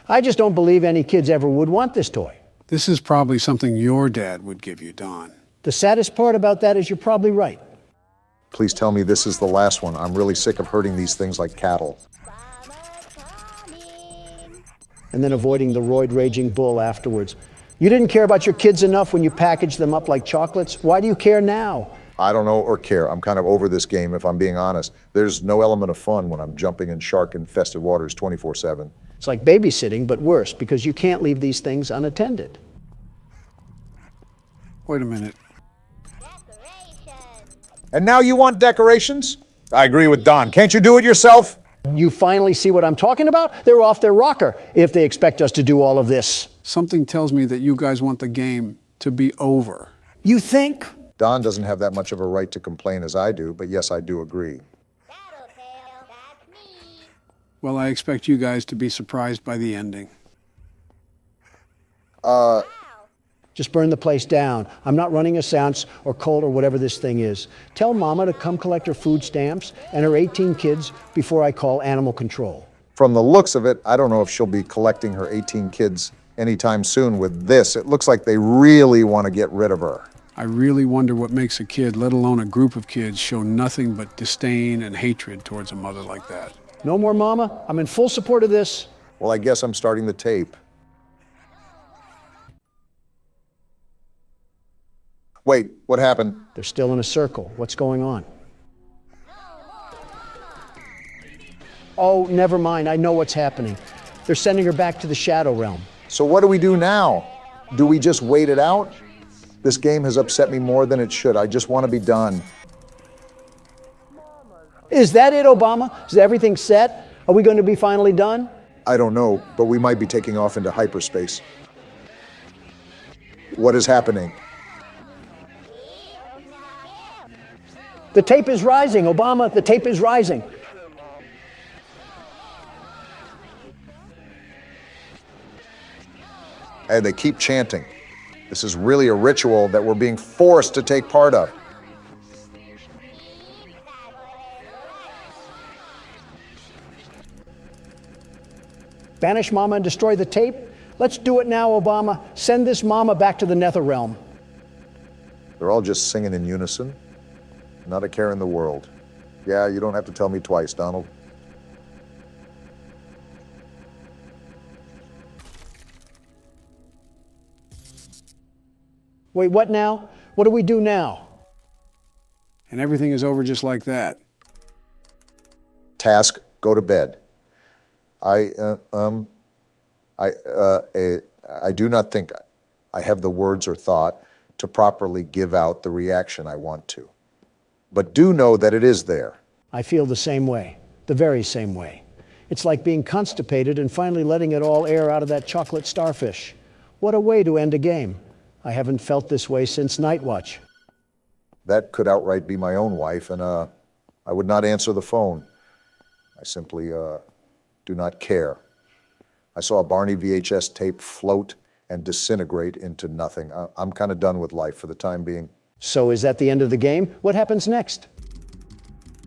I just don't believe any kids ever would want this toy. This is probably something your dad would give you, Don. The saddest part about that is you're probably right. Please tell me this is the last one. I'm really sick of herding these things like cattle. And then avoiding the roid-raging bull afterwards. You didn't care about your kids enough when you packaged them up like chocolates. Why do you care now? I don't know or care. I'm kind of over this game, if I'm being honest. There's no element of fun when I'm jumping in shark-infested waters 24/7. It's like babysitting, but worse, because you can't leave these things unattended. Wait a minute. And now you want decorations? I agree with Don. Can't you do it yourself? You finally see what I'm talking about? They're off their rocker if they expect us to do all of this. Something tells me that you guys want the game to be over. You think? Don doesn't have that much of a right to complain as I do, but yes, I do agree. Well, I expect you guys to be surprised by the ending. Just burn the place down. I'm not running a seance or cold or whatever this thing is. Tell Mama to come collect her food stamps and her 18 kids before I call animal control. From the looks of it, I don't know if she'll be collecting her 18 kids anytime soon with this. It looks like they really want to get rid of her. I really wonder what makes a kid, let alone a group of kids, show nothing but disdain and hatred towards a mother like that. No more Mama. I'm in full support of this. Well, I guess I'm starting the tape. Wait, what happened? They're still in a circle. What's going on? Oh, never mind. I know what's happening. They're sending her back to the Shadow Realm. So what do we do now? Do we just wait it out? This game has upset me more than it should. I just want to be done. Is that it, Obama? Is everything set? Are we going to be finally done? I don't know, but we might be taking off into hyperspace. What is happening? The tape is rising, Obama. The tape is rising. Hey, they keep chanting. This is really a ritual that we're being forced to take part of. Banish Mama and destroy the tape? Let's do it now, Obama. Send this Mama back to the nether realm. They're all just singing in unison. Not a care in the world. Yeah, you don't have to tell me twice, Donald. Wait, what now? What do we do now? And everything is over just like that. Task, go to bed. I do not think I have the words or thought to properly give out the reaction I want to. But do know that it is there. I feel the same way, the very same way. It's like being constipated and finally letting it all air out of that chocolate starfish. What a way to end a game. I haven't felt this way since Night Watch. That could outright be my own wife, and I would not answer the phone. I simply do not care. I saw a Barney VHS tape float and disintegrate into nothing. I'm kind of done with life for the time being. So is that the end of the game? What happens next?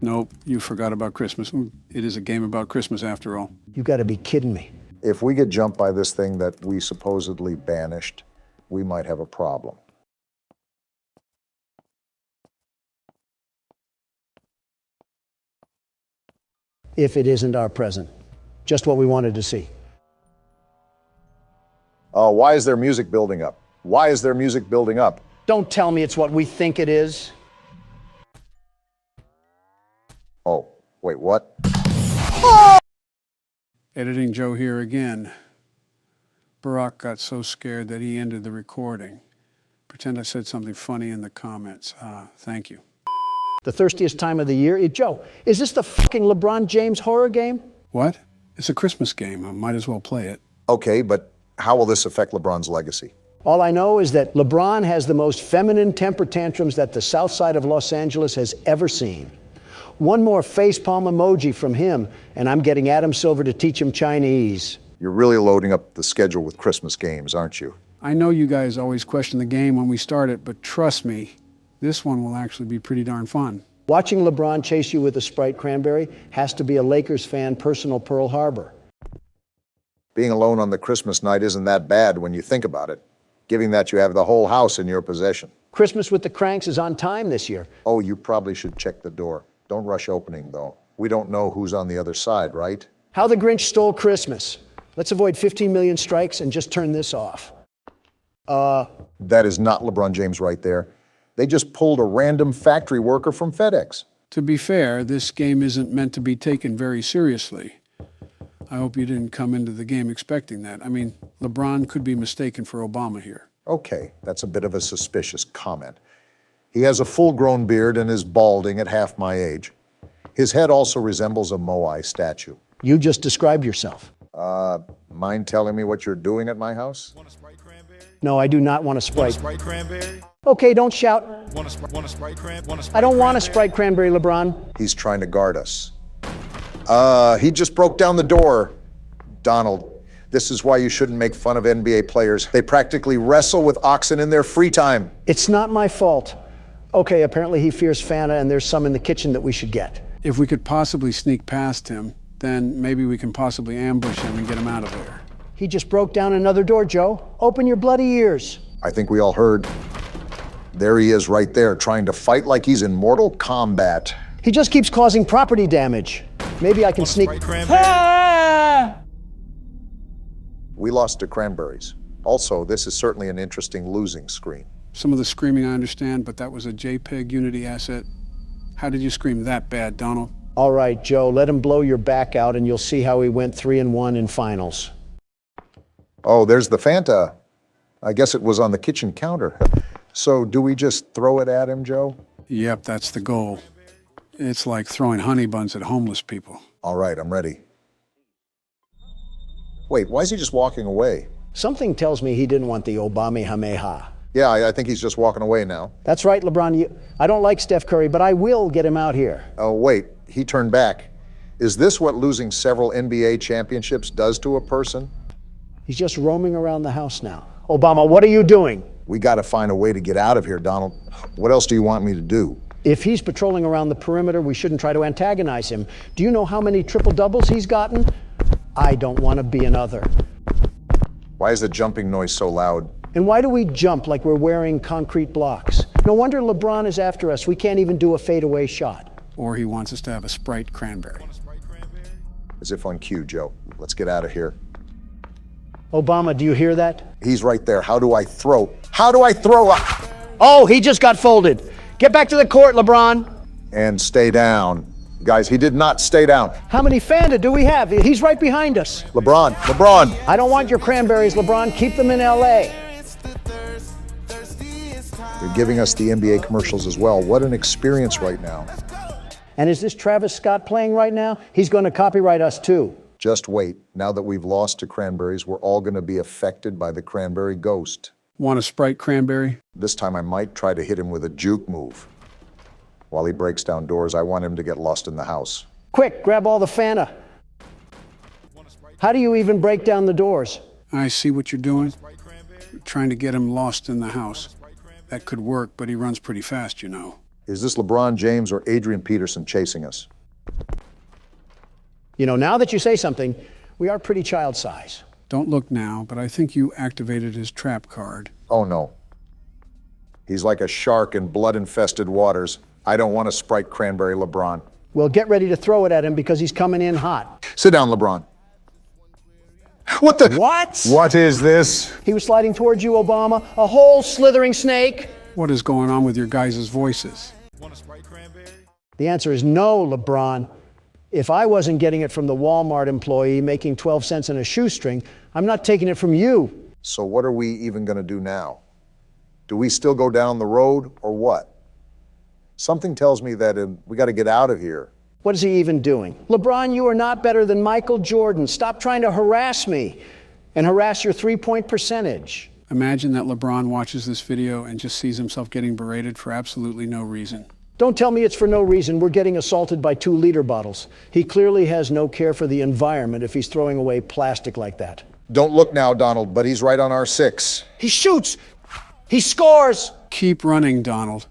Nope, you forgot about Christmas. It is a game about Christmas after all. You gotta be kidding me. If we get jumped by this thing that we supposedly banished, we might have a problem. If it isn't our present. Just what we wanted to see. Why is there music building up? Why is there music building up? Don't tell me it's what we think it is. Oh, wait, what? Editing Joe here again. Barack got so scared that he ended the recording. Pretend I said something funny in the comments. Thank you. The thirstiest time of the year. Joe, is this the fucking LeBron James horror game? What? It's a Christmas game. I might as well play it. Okay, but how will this affect LeBron's legacy? All I know is that LeBron has the most feminine temper tantrums that the south side of Los Angeles has ever seen. One more facepalm emoji from him, and I'm getting Adam Silver to teach him Chinese. You're really loading up the schedule with Christmas games, aren't you? I know you guys always question the game when we start it, but trust me, this one will actually be pretty darn fun. Watching LeBron chase you with a Sprite cranberry has to be a Lakers fan personal Pearl Harbor. Being alone on the Christmas night isn't that bad when you think about it, given that you have the whole house in your possession. Christmas with the Cranks is on time this year. Oh, you probably should check the door. Don't rush opening, though. We don't know who's on the other side, right? How the Grinch Stole Christmas. Let's avoid 15 million strikes and just turn this off. That is not LeBron James right there. They just pulled a random factory worker from FedEx. To be fair, this game isn't meant to be taken very seriously. I hope you didn't come into the game expecting that. I mean, LeBron could be mistaken for Obama here. Okay, that's a bit of a suspicious comment. He has a full-grown beard and is balding at half my age. His head also resembles a Moai statue. You just described yourself. Mind telling me what you're doing at my house? No, I do not want a Sprite. Want a Sprite cranberry? Okay, don't shout. Want a Sprite cranberry? I don't want a Sprite cranberry, LeBron. He's trying to guard us. He just broke down the door. Donald, this is why you shouldn't make fun of NBA players. They practically wrestle with oxen in their free time. It's not my fault. Okay, apparently he fears Fanta and there's some in the kitchen that we should get. If we could possibly sneak past him, then maybe we can possibly ambush him and get him out of there. He just broke down another door, Joe. Open your bloody ears. I think we all heard. There he is right there, trying to fight like he's in Mortal Kombat. He just keeps causing property damage. Maybe I can sneak... Ah! We lost to cranberries. Also, this is certainly an interesting losing screen. Some of the screaming I understand, but that was a JPEG Unity asset. How did you scream that bad, Donald? All right, Joe, let him blow your back out and you'll see how he went 3-1 in finals. Oh, there's the Fanta. I guess it was on the kitchen counter. So do we just throw it at him, Joe? Yep, that's the goal. It's like throwing honey buns at homeless people. All right, I'm ready. Wait, why is he just walking away? Something tells me he didn't want the Obama Hameha. Yeah, I think he's just walking away now. That's right, LeBron. I don't like Steph Curry, but I will get him out here. Oh, wait, he turned back. Is this what losing several NBA championships does to a person? He's just roaming around the house now. Obama, what are you doing? We got to find a way to get out of here, Donald. What else do you want me to do? If he's patrolling around the perimeter, we shouldn't try to antagonize him. Do you know how many triple-doubles he's gotten? I don't want to be another. Why is the jumping noise so loud? And why do we jump like we're wearing concrete blocks? No wonder LeBron is after us. We can't even do a fadeaway shot. Or he wants us to have a Sprite cranberry. As if on cue, Joe. Let's get out of here. Obama, do you hear that? He's right there. How do I throw? How do I throw? Oh, he just got folded. Get back to the court, LeBron. And stay down. Guys, he did not stay down. How many Fanta do we have? He's right behind us. LeBron. I don't want your cranberries, LeBron. Keep them in L.A. They're giving us the NBA commercials as well. What an experience right now. And is this Travis Scott playing right now? He's going to copyright us too. Just wait. Now that we've lost to cranberries, we're all going to be affected by the cranberry ghost. Want a Sprite cranberry? This time I might try to hit him with a juke move. While he breaks down doors, I want him to get lost in the house. Quick, grab all the Fanta. How do you even break down the doors? I see what you're doing. You're trying to get him lost in the house. That could work, but he runs pretty fast, you know. Is this LeBron James or Adrian Peterson chasing us? You know, now that you say something, we are pretty child size. Don't look now, but I think you activated his trap card. Oh, no. He's like a shark in blood-infested waters. I don't want a Sprite cranberry, LeBron. Well, get ready to throw it at him because he's coming in hot. Sit down, LeBron. What the? What? What is this? He was sliding towards you, Obama. A whole slithering snake. What is going on with your guys' voices? The answer is no, LeBron. If I wasn't getting it from the Walmart employee making 12 cents in a shoestring, I'm not taking it from you. So what are we even going to do now? Do we still go down the road or what? Something tells me that we got to get out of here. What is he even doing? LeBron, you are not better than Michael Jordan. Stop trying to harass me and harass your three-point percentage. Imagine that LeBron watches this video and just sees himself getting berated for absolutely no reason. Don't tell me it's for no reason. We're getting assaulted by 2-liter bottles. He clearly has no care for the environment if he's throwing away plastic like that. Don't look now, Donald, but he's right on our 6. He shoots! He scores! Keep running, Donald.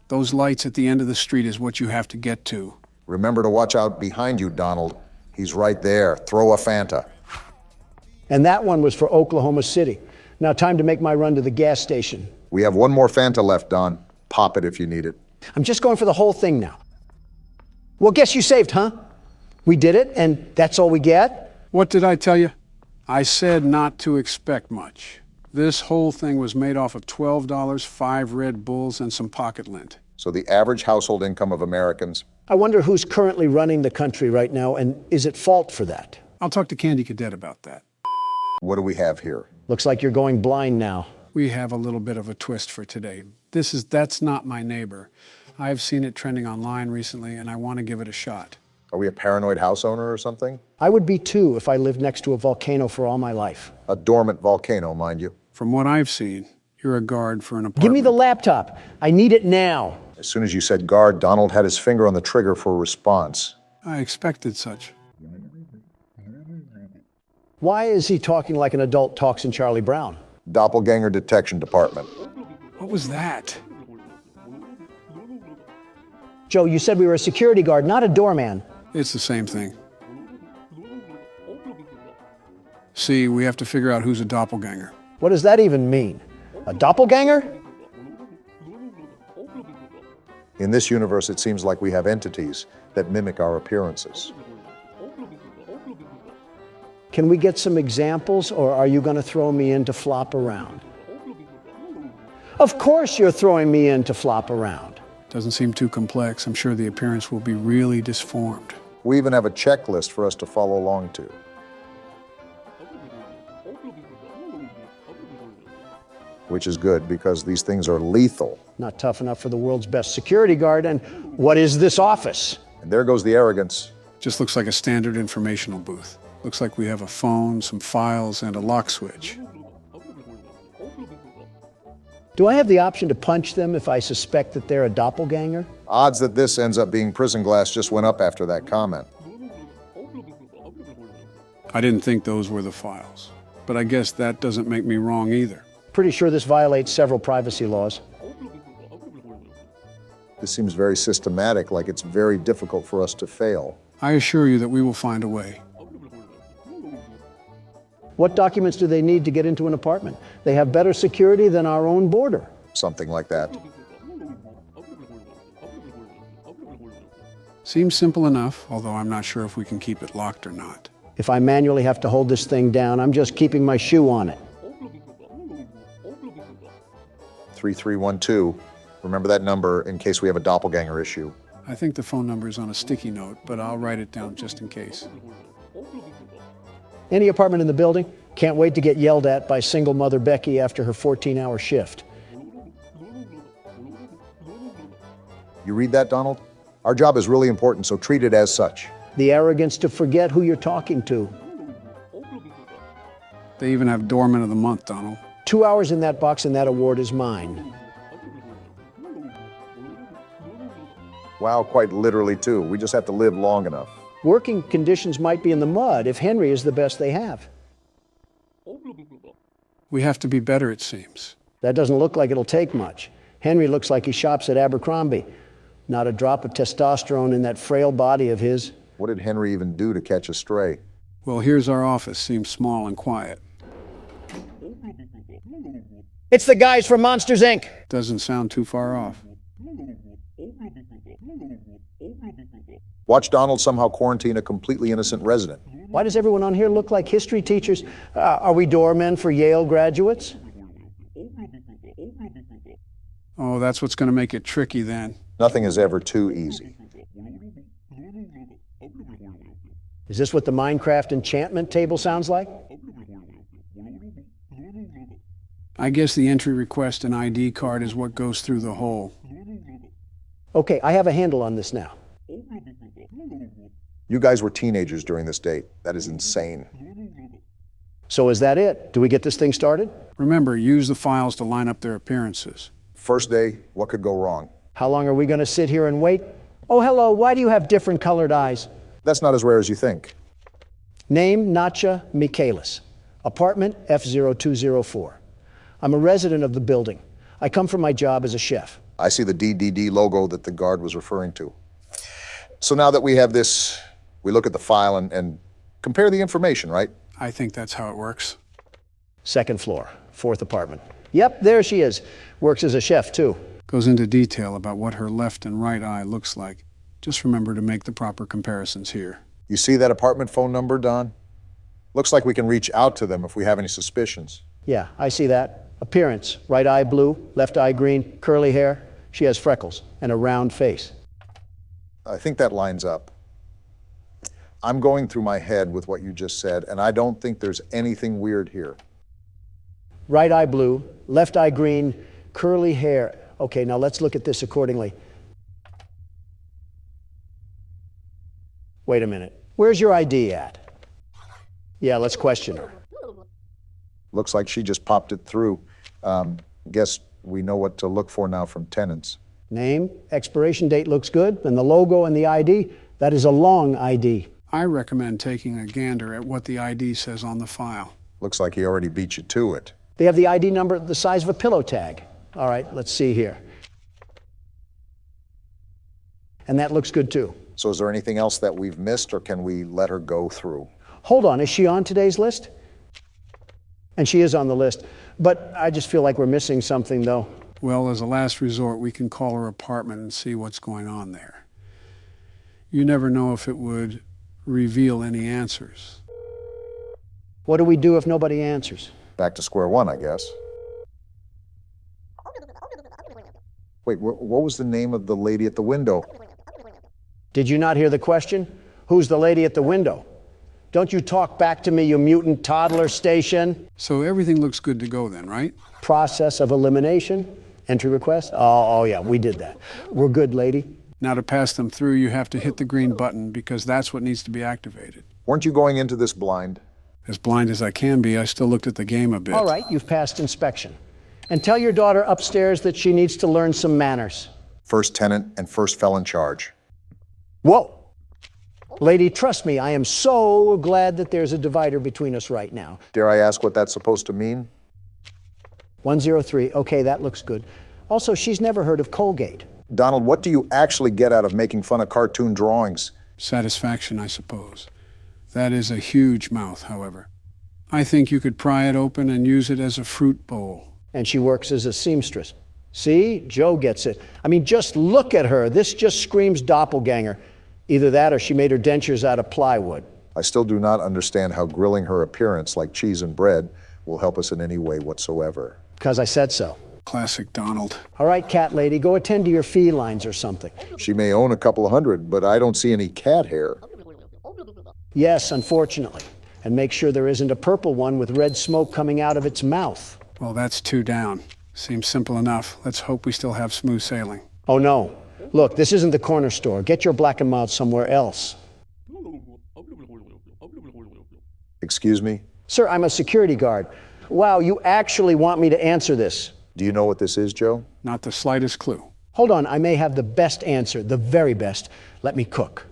Those lights at the end of the street is what you have to get to. Remember to watch out behind you, Donald. He's right there. Throw a Fanta. And that one was for Oklahoma City. Now time to make my run to the gas station. We have one more Fanta left, Don. Pop it if you need it. I'm just going for the whole thing now. Well, guess you saved, huh? We did it, and that's all we get? What did I tell you? I said not to expect much. This whole thing was made off of $12, 5 Red Bulls, and some pocket lint. So the average household income of Americans. I wonder who's currently running the country right now, and is at fault for that? I'll talk to Candy Cadet about that. What do we have here? Looks like you're going blind now. We have a little bit of a twist for today. That's not my neighbor. I've seen it trending online recently, and I want to give it a shot. Are we a paranoid house owner or something? I would be too if I lived next to a volcano for all my life. A dormant volcano, mind you. From what I've seen, you're a guard for an apartment. Give me the laptop. I need it now. As soon as you said guard, Donald had his finger on the trigger for a response. I expected such. Why is he talking like an adult talks in Charlie Brown? Doppelganger Detection Department. What was that? Joe, you said we were a security guard, not a doorman. It's the same thing. See, we have to figure out who's a doppelganger. What does that even mean? A doppelganger? In this universe, it seems like we have entities that mimic our appearances. Can we get some examples, or are you going to throw me in to flop around? Of course you're throwing me in to flop around. Doesn't seem too complex. I'm sure the appearance will be really disformed. We even have a checklist for us to follow along to. Which is good, because these things are lethal. Not tough enough for the world's best security guard, and what is this office? And there goes the arrogance. Just looks like a standard informational booth. Looks like we have a phone, some files, and a lock switch. Do I have the option to punch them if I suspect that they're a doppelganger? Odds that this ends up being prison glass just went up after that comment. I didn't think those were the files, but I guess that doesn't make me wrong either. Pretty sure this violates several privacy laws. This seems very systematic, like it's very difficult for us to fail. I assure you that we will find a way. What documents do they need to get into an apartment? They have better security than our own border. Something like that. Seems simple enough, although I'm not sure if we can keep it locked or not. If I manually have to hold this thing down, I'm just keeping my shoe on it. 3312. Remember that number in case we have a doppelganger issue. I think the phone number is on a sticky note, but I'll write it down just in case. Any apartment in the building? Can't wait to get yelled at by single mother Becky after her 14-hour shift. You read that, Donald? Our job is really important, so treat it as such. The arrogance to forget who you're talking to. They even have Doorman of the Month, Donald. 2 hours in that box and that award is mine. Wow, quite literally, too. We just have to live long enough. Working conditions might be in the mud if Henry is the best they have. We have to be better, it seems. That doesn't look like it'll take much. Henry looks like he shops at Abercrombie. Not a drop of testosterone in that frail body of his. What did Henry even do to catch a stray? Well, here's our office. Seems small and quiet. It's the guys from Monsters, Inc. Doesn't sound too far off. Watch Donald somehow quarantine a completely innocent resident. Why does everyone on here look like history teachers? Are we doormen for Yale graduates? Oh, that's what's going to make it tricky then. Nothing is ever too easy. Is this what the Minecraft enchantment table sounds like? I guess the entry request and ID card is what goes through the hole. Okay, I have a handle on this now. You guys were teenagers during this date. That is insane. So is that it? Do we get this thing started? Remember, use the files to line up their appearances. First day, what could go wrong? How long are we going to sit here and wait? Oh, hello, why do you have different colored eyes? That's not as rare as you think. Name, Natcha Michaelis. Apartment F0204. I'm a resident of the building. I come from my job as a chef. I see the DDD logo that the guard was referring to. So now that we have this, we look at the file and compare the information, right? I think that's how it works. Second floor, fourth apartment. Yep, there she is. Works as a chef, too. Goes into detail about what her left and right eye looks like. Just remember to make the proper comparisons here. You see that apartment phone number, Don? Looks like we can reach out to them if we have any suspicions. Yeah, I see that. Appearance, right eye blue, left eye green, curly hair. She has freckles and a round face. I think that lines up. I'm going through my head with what you just said, and I don't think there's anything weird here. Right eye blue, left eye green, curly hair. Okay, now let's look at this accordingly. Wait a minute. Where's your ID at? Yeah, let's question her. Looks like she just popped it through. Guess we know what to look for now from tenants. Name, expiration date looks good, and the logo and the ID, that is a long ID. I recommend taking a gander at what the ID says on the file. Looks like he already beat you to it. They have the ID number the size of a pillow tag. All right, let's see here. And that looks good too. So is there anything else that we've missed, or can we let her go through? Hold on, is she on today's list? And she is on the list, but I just feel like we're missing something though. Well, as a last resort, we can call her apartment and see what's going on there. You never know if it would reveal any answers. What do we do if nobody answers? Back to square one, I guess. Wait, what was the name of the lady at the window? Did you not hear the question? Who's the lady at the window? Don't you talk back to me, you mutant toddler station. So everything looks good to go then, right? Process of elimination. Entry request? Oh yeah, we did that. We're good, lady. Now to pass them through, you have to hit the green button because that's what needs to be activated. Weren't you going into this blind? As blind as I can be, I still looked at the game a bit. All right, you've passed inspection. And tell your daughter upstairs that she needs to learn some manners. First tenant and first felon charge. Whoa! Lady, trust me, I am so glad that there's a divider between us right now. Dare I ask what that's supposed to mean? 103. Okay, that looks good. Also, she's never heard of Colgate. Donald, what do you actually get out of making fun of cartoon drawings? Satisfaction, I suppose. That is a huge mouth, however. I think you could pry it open and use it as a fruit bowl. And she works as a seamstress. See? Joe gets it. I mean, just look at her. This just screams doppelganger. Either that or she made her dentures out of plywood. I still do not understand how grilling her appearance like cheese and bread will help us in any way whatsoever. Because I said so. Classic Donald. All right, cat lady, go attend to your felines or something. She may own a couple of hundred, but I don't see any cat hair. Yes, unfortunately. And make sure there isn't a purple one with red smoke coming out of its mouth. Well, that's 2 down. Seems simple enough. Let's hope we still have smooth sailing. Oh, no. Look, this isn't the corner store. Get your black and mild somewhere else. Excuse me? Sir, I'm a security guard. Wow, you actually want me to answer this? Do you know what this is, Joe? Not the slightest clue. Hold on, I may have the best answer, the very best. Let me cook.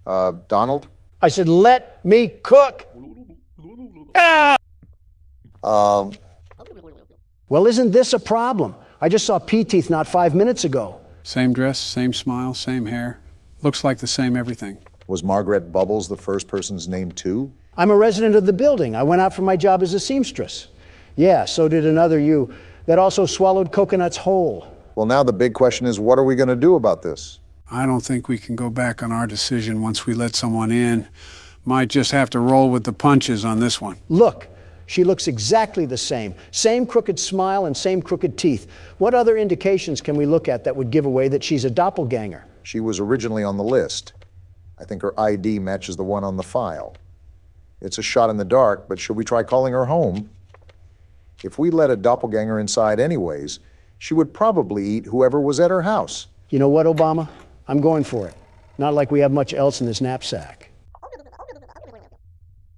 Donald? I said, let me cook! Ah! Well, isn't this a problem? I just saw P-Teeth not 5 minutes ago. Same dress, same smile, same hair. Looks like the same everything. Was Margaret Bubbles the first person's name, too? I'm a resident of the building. I went out for my job as a seamstress. Yeah, so did another you that also swallowed coconuts whole. Well, now the big question is, what are we going to do about this? I don't think we can go back on our decision once we let someone in. Might just have to roll with the punches on this one. Look, she looks exactly the same. Same crooked smile and same crooked teeth. What other indications can we look at that would give away that she's a doppelganger? She was originally on the list. I think her ID matches the one on the file. It's a shot in the dark, but should we try calling her home? If we let a doppelganger inside anyways, she would probably eat whoever was at her house. You know what, Obama? I'm going for it. Not like we have much else in this knapsack.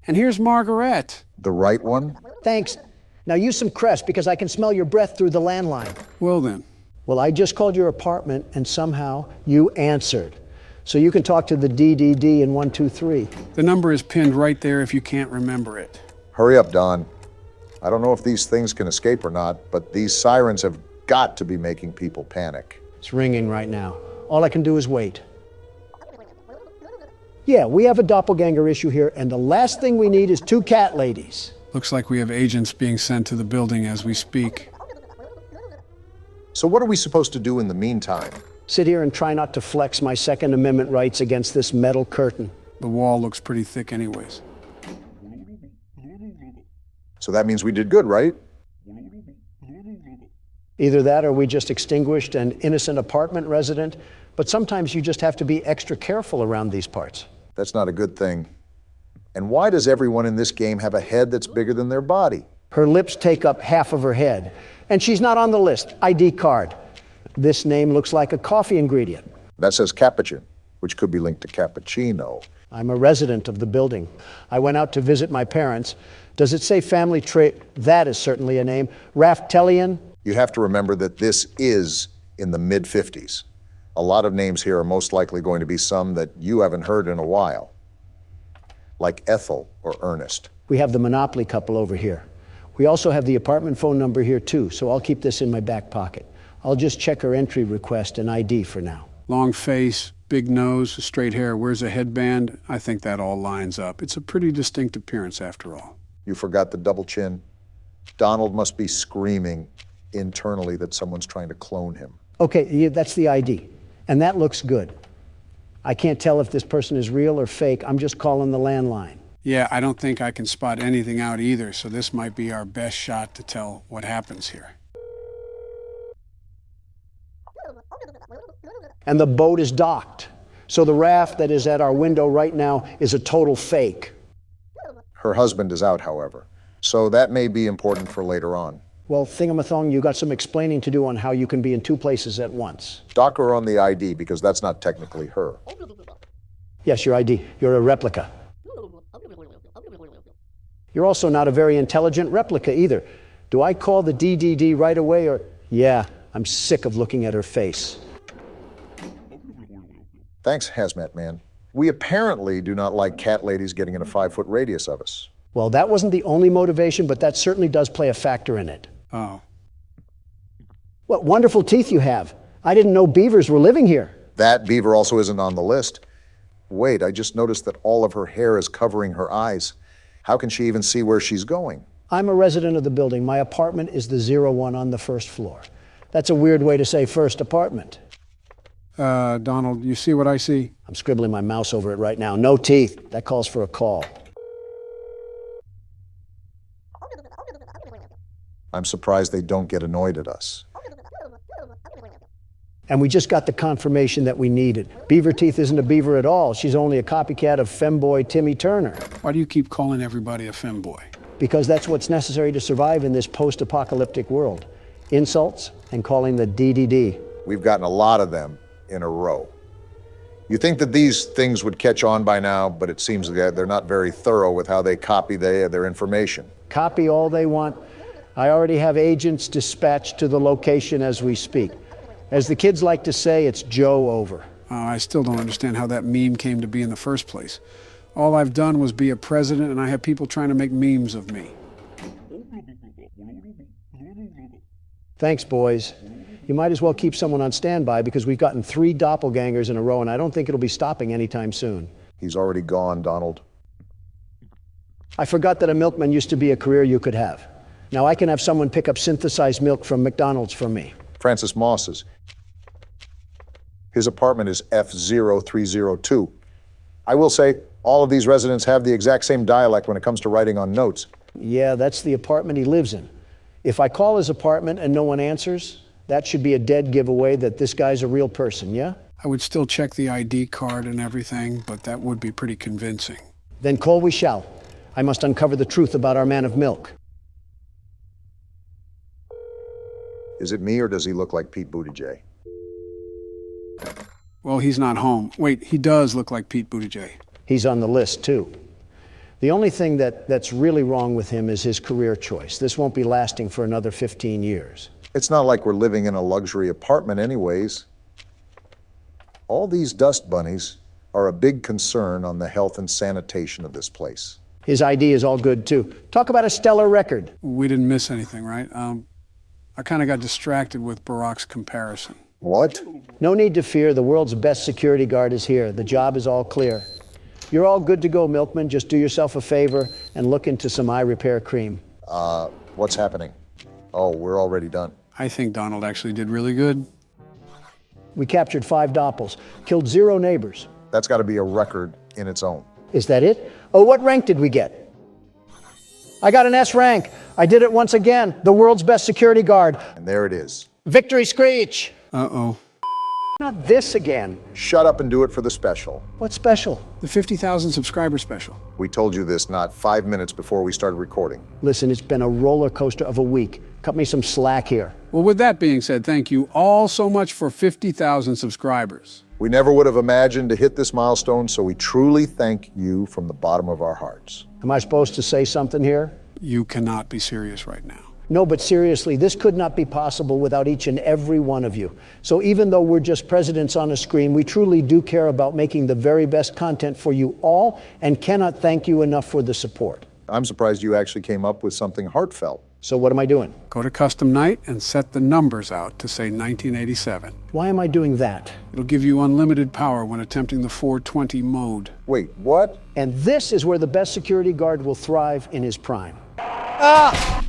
And here's Margaret. The right one? Thanks. Now use some Crest because I can smell your breath through the landline. Well then. Well, I just called your apartment and somehow you answered. So you can talk to the DDD in 123. The number is pinned right there if you can't remember it. Hurry up, Don. I don't know if these things can escape or not, but these sirens have got to be making people panic. It's ringing right now. All I can do is wait. Yeah, we have a doppelganger issue here, and the last thing we need is 2 cat ladies. Looks like we have agents being sent to the building as we speak. So what are we supposed to do in the meantime? Sit here and try not to flex my Second Amendment rights against this metal curtain. The wall looks pretty thick anyways. So that means we did good, right? Either that or we just extinguished an innocent apartment resident, but sometimes you just have to be extra careful around these parts. That's not a good thing. And why does everyone in this game have a head that's bigger than their body? Her lips take up half of her head, and she's not on the list. ID card. This name looks like a coffee ingredient. That says Capuchin, which could be linked to cappuccino. I'm a resident of the building. I went out to visit my parents. Does it say family tree? That is certainly a name. Raftelian? You have to remember that this is in the mid-50s. A lot of names here are most likely going to be some that you haven't heard in a while, like Ethel or Ernest. We have the Monopoly couple over here. We also have the apartment phone number here too, so I'll keep this in my back pocket. I'll just check her entry request and ID for now. Long face, big nose, straight hair, wears a headband. I think that all lines up. It's a pretty distinct appearance after all. You forgot the double chin. Donald must be screaming internally that someone's trying to clone him. Okay, yeah, that's the ID. And that looks good. I can't tell if this person is real or fake. I'm just calling the landline. Yeah, I don't think I can spot anything out either, so this might be our best shot to tell what happens here. And the boat is docked. So the raft that is at our window right now is a total fake. Her husband is out, however, so that may be important for later on. Well, Thingamathong, you got some explaining to do on how you can be in 2 places at once. Dock her on the ID, because that's not technically her. Yes, your ID. You're a replica. You're also not a very intelligent replica either. Do I call the DDD right away or... Yeah, I'm sick of looking at her face. Thanks, Hazmat Man. We apparently do not like cat ladies getting in a 5-foot radius of us. Well, that wasn't the only motivation, but that certainly does play a factor in it. Oh. What wonderful teeth you have. I didn't know beavers were living here. That beaver also isn't on the list. Wait, I just noticed that all of her hair is covering her eyes. How can she even see where she's going? I'm a resident of the building. My apartment is the 01 on the first floor. That's a weird way to say first apartment. Donald, you see what I see? I'm scribbling my mouse over it right now. No teeth. That calls for a call. I'm surprised they don't get annoyed at us. And we just got the confirmation that we needed. Beaver Teeth isn't a beaver at all. She's only a copycat of femboy Timmy Turner. Why do you keep calling everybody a femboy? Because that's what's necessary to survive in this post-apocalyptic world. Insults and calling the DDD. We've gotten a lot of them in a row. You think that these things would catch on by now, but it seems that they're not very thorough with how they copy their information. Copy all they want. I already have agents dispatched to the location as we speak. As the kids like to say, it's Joe over. I still don't understand how that meme came to be in the first place. All I've done was be a president, and I have people trying to make memes of me. Thanks, boys. You might as well keep someone on standby because we've gotten 3 doppelgangers in a row, and I don't think it'll be stopping anytime soon. He's already gone, Donald. I forgot that a milkman used to be a career you could have. Now I can have someone pick up synthesized milk from McDonald's for me. Francis Moss's. His apartment is F0302. I will say, all of these residents have the exact same dialect when it comes to writing on notes. Yeah, that's the apartment he lives in. If I call his apartment and no one answers, that should be a dead giveaway that this guy's a real person, yeah? I would still check the ID card and everything, but that would be pretty convincing. Then call we shall. I must uncover the truth about our man of milk. Is it me, or does he look like Pete Buttigieg? Well, he's not home. Wait, he does look like Pete Buttigieg. He's on the list, too. The only thing that's really wrong with him is his career choice. This won't be lasting for another 15 years. It's not like we're living in a luxury apartment anyways. All these dust bunnies are a big concern on the health and sanitation of this place. His ID is all good, too. Talk about a stellar record. We didn't miss anything, right? I kind of got distracted with Barack's comparison. What? No need to fear. The world's best security guard is here. The job is all clear. You're all good to go, Milkman. Just do yourself a favor and look into some eye repair cream. What's happening? Oh, we're already done. I think Donald actually did really good. We captured 5 doppels, killed 0 neighbors. That's got to be a record in its own. Is that it? Oh, what rank did we get? I got an S rank. I did it once again. The world's best security guard. And there it is. Victory screech. Uh-oh. Not this again. Shut up and do it for the special. What special? The 50,000 subscriber special. We told you this not 5 minutes before we started recording. Listen, it's been a roller coaster of a week. Cut me some slack here. Well, with that being said, thank you all so much for 50,000 subscribers. We never would have imagined to hit this milestone, so we truly thank you from the bottom of our hearts. Am I supposed to say something here? You cannot be serious right now. No, but seriously, this could not be possible without each and every one of you. So even though we're just presidents on a screen, we truly do care about making the very best content for you all and cannot thank you enough for the support. I'm surprised you actually came up with something heartfelt. So what am I doing? Go to Custom Night and set the numbers out to say 1987. Why am I doing that? It'll give you unlimited power when attempting the 420 mode. Wait, what? And this is where the best security guard will thrive in his prime. Ah!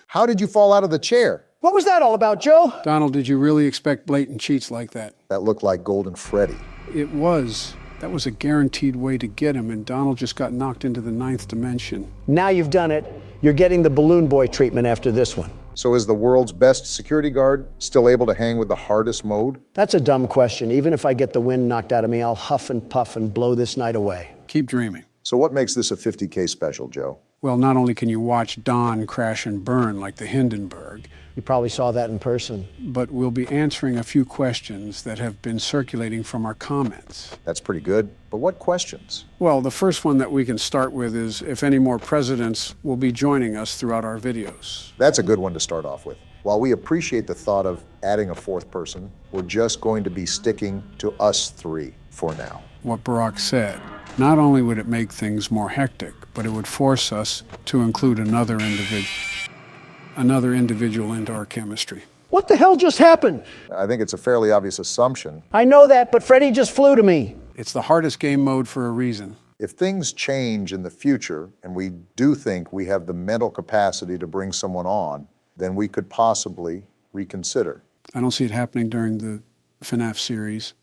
How did you fall out of the chair? What was that all about, Joe? Donald, did you really expect blatant cheats like that? That looked like Golden Freddy. It was. That was a guaranteed way to get him, and Donald just got knocked into the 9th dimension. Now you've done it. You're getting the balloon boy treatment after this one. So is the world's best security guard still able to hang with the hardest mode? That's a dumb question. Even if I get the wind knocked out of me, I'll huff and puff and blow this night away. Keep dreaming. So what makes this a 50K special, Joe? Well, not only can you watch Don crash and burn like the Hindenburg, You probably saw that in person. But we'll be answering a few questions that have been circulating from our comments. That's pretty good. But what questions? Well, the first one that we can start with is if any more presidents will be joining us throughout our videos. That's a good one to start off with. While we appreciate the thought of adding a fourth person, we're just going to be sticking to us three for now. What Barack said. Not only would it make things more hectic, but it would force us to include another individual into our chemistry. What the hell just happened? I think it's a fairly obvious assumption. I know that, but Freddy just flew to me. It's the hardest game mode for a reason. If things change in the future, and we do think we have the mental capacity to bring someone on, then we could possibly reconsider. I don't see it happening during the FNAF series.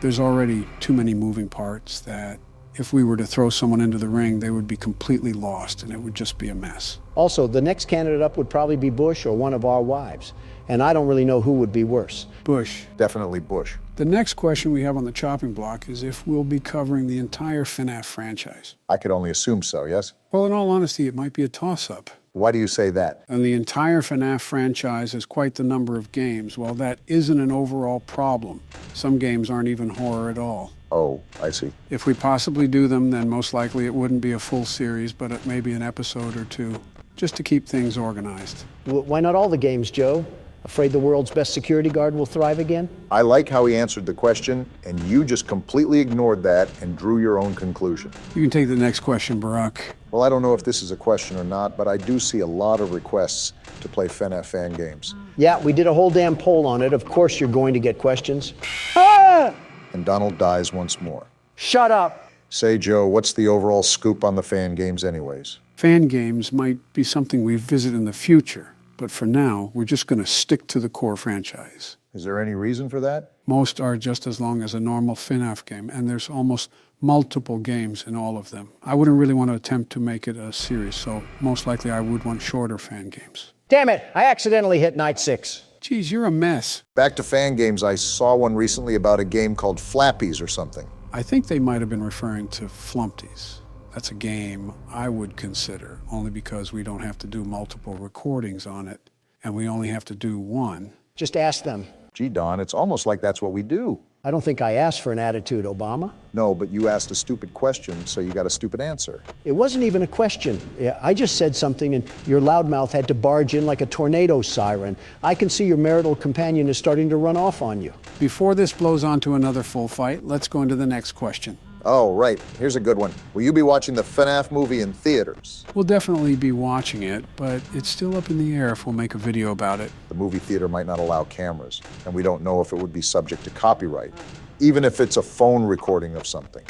There's already too many moving parts that if we were to throw someone into the ring, they would be completely lost and it would just be a mess. Also, the next candidate up would probably be Bush or one of our wives. And I don't really know who would be worse. Bush. Definitely Bush. The next question we have on the chopping block is if we'll be covering the entire FNAF franchise. I could only assume so, yes? Well, in all honesty, it might be a toss-up. Why do you say that? And the entire FNAF franchise has quite the number of games. Well, that isn't an overall problem. Some games aren't even horror at all. Oh, I see. If we possibly do them, then most likely it wouldn't be a full series, but it may be an episode or two, just to keep things organized. Why not all the games, Joe? Afraid the world's best security guard will thrive again? I like how he answered the question, and you just completely ignored that and drew your own conclusion. You can take the next question, Barack. Well, I don't know if this is a question or not, but I do see a lot of requests to play FNAF fan games. Yeah, we did a whole damn poll on it. Of course you're going to get questions. Ah! And Donald dies once more. Shut up. Say, Joe, what's the overall scoop on the fan games anyways? Fan games might be something we visit in the future, but for now, we're just going to stick to the core franchise. Is there any reason for that? Most are just as long as a normal FNAF game, and there's almost multiple games in all of them. I wouldn't really want to attempt to make it a series, so most likely I would want shorter fan games. Damn it, I accidentally hit night 6. Geez, you're a mess. Back to fan games, I saw one recently about a game called Flappies or something. I think they might have been referring to Flumpties. That's a game I would consider, only because we don't have to do multiple recordings on it, and we only have to do one. Just ask them. Gee, Don, it's almost like that's what we do. I don't think I asked for an attitude, Obama. No, but you asked a stupid question, so you got a stupid answer. It wasn't even a question. I just said something, and your loudmouth had to barge in like a tornado siren. I can see your marital companion is starting to run off on you. Before this blows on to another full fight, let's go into the next question. Oh, right. Here's a good one. Will you be watching the FNAF movie in theaters? We'll definitely be watching it, but it's still up in the air if we'll make a video about it. The movie theater might not allow cameras, and we don't know if it would be subject to copyright, even if it's a phone recording of something.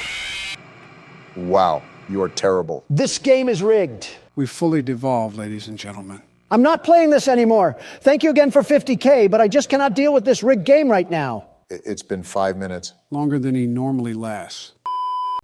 Wow, you are terrible. This game is rigged. We've fully devolved, ladies and gentlemen. I'm not playing this anymore. Thank you again for $50K, but I just cannot deal with this rigged game right now. It's been 5 minutes. Longer than he normally lasts.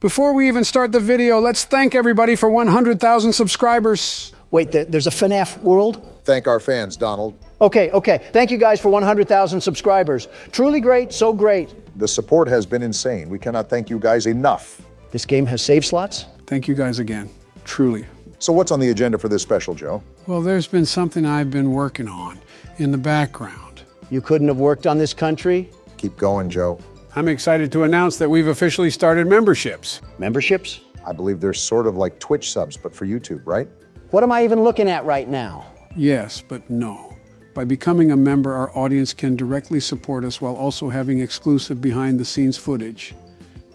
Before we even start the video, let's thank everybody for 100,000 subscribers. Wait, there's a FNAF world? Thank our fans, Donald. Okay. Thank you guys for 100,000 subscribers. Truly great, so great. The support has been insane. We cannot thank you guys enough. This game has save slots? Thank you guys again, truly. So what's on the agenda for this special, Joe? Well, there's been something I've been working on in the background. You couldn't have worked on this country? Keep going, Joe. I'm excited to announce that we've officially started memberships. Memberships? I believe they're sort of like Twitch subs, but for YouTube, right? What am I even looking at right now? Yes, but no. By becoming a member, our audience can directly support us while also having exclusive behind-the-scenes footage.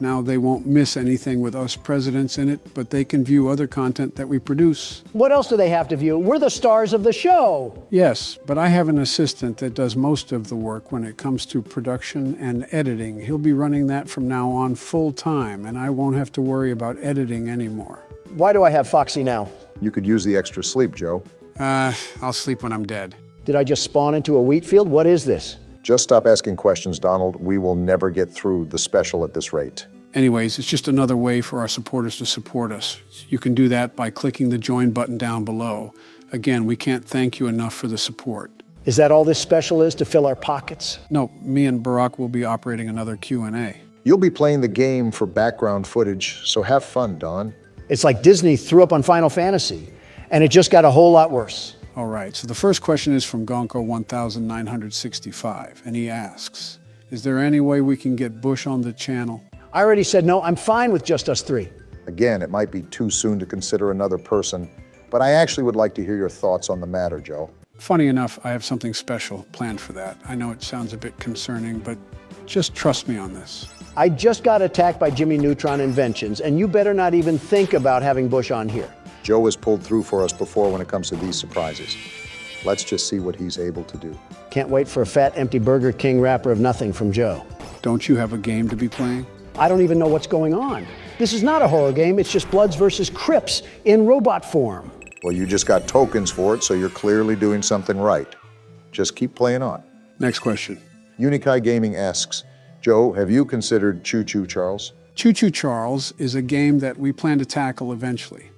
Now they won't miss anything with us presidents in it, but they can view other content that we produce. What else do they have to view? We're the stars of the show. Yes, but I have an assistant that does most of the work when it comes to production and editing. He'll be running that from now on full time, and I won't have to worry about editing anymore. Why do I have Foxy now? You could use the extra sleep, Joe. I'll sleep when I'm dead. Did I just spawn into a wheat field? What is this? Just stop asking questions, Donald. We will never get through the special at this rate. Anyways, it's just another way for our supporters to support us. You can do that by clicking the join button down below. Again, we can't thank you enough for the support. Is that all this special is, to fill our pockets? No, me and Barack will be operating another Q&A. You'll be playing the game for background footage, so have fun, Don. It's like Disney threw up on Final Fantasy, and it just got a whole lot worse. All right, so the first question is from Gonko 1965, and he asks, is there any way we can get Bush on the channel? I already said no, I'm fine with just us three. Again, it might be too soon to consider another person, but I actually would like to hear your thoughts on the matter, Joe. Funny enough, I have something special planned for that. I know it sounds a bit concerning, but just trust me on this. I just got attacked by Jimmy Neutron Inventions, and you better not even think about having Bush on here. Joe has pulled through for us before when it comes to these surprises. Let's just see what he's able to do. Can't wait for a fat, empty Burger King wrapper of nothing from Joe. Don't you have a game to be playing? I don't even know what's going on. This is not a horror game, it's just Bloods versus Crips in robot form. Well, you just got tokens for it, so you're clearly doing something right. Just keep playing on. Next question. Unikai Gaming asks, Joe, have you considered Choo Choo Charles? Choo Choo Charles is a game that we plan to tackle eventually.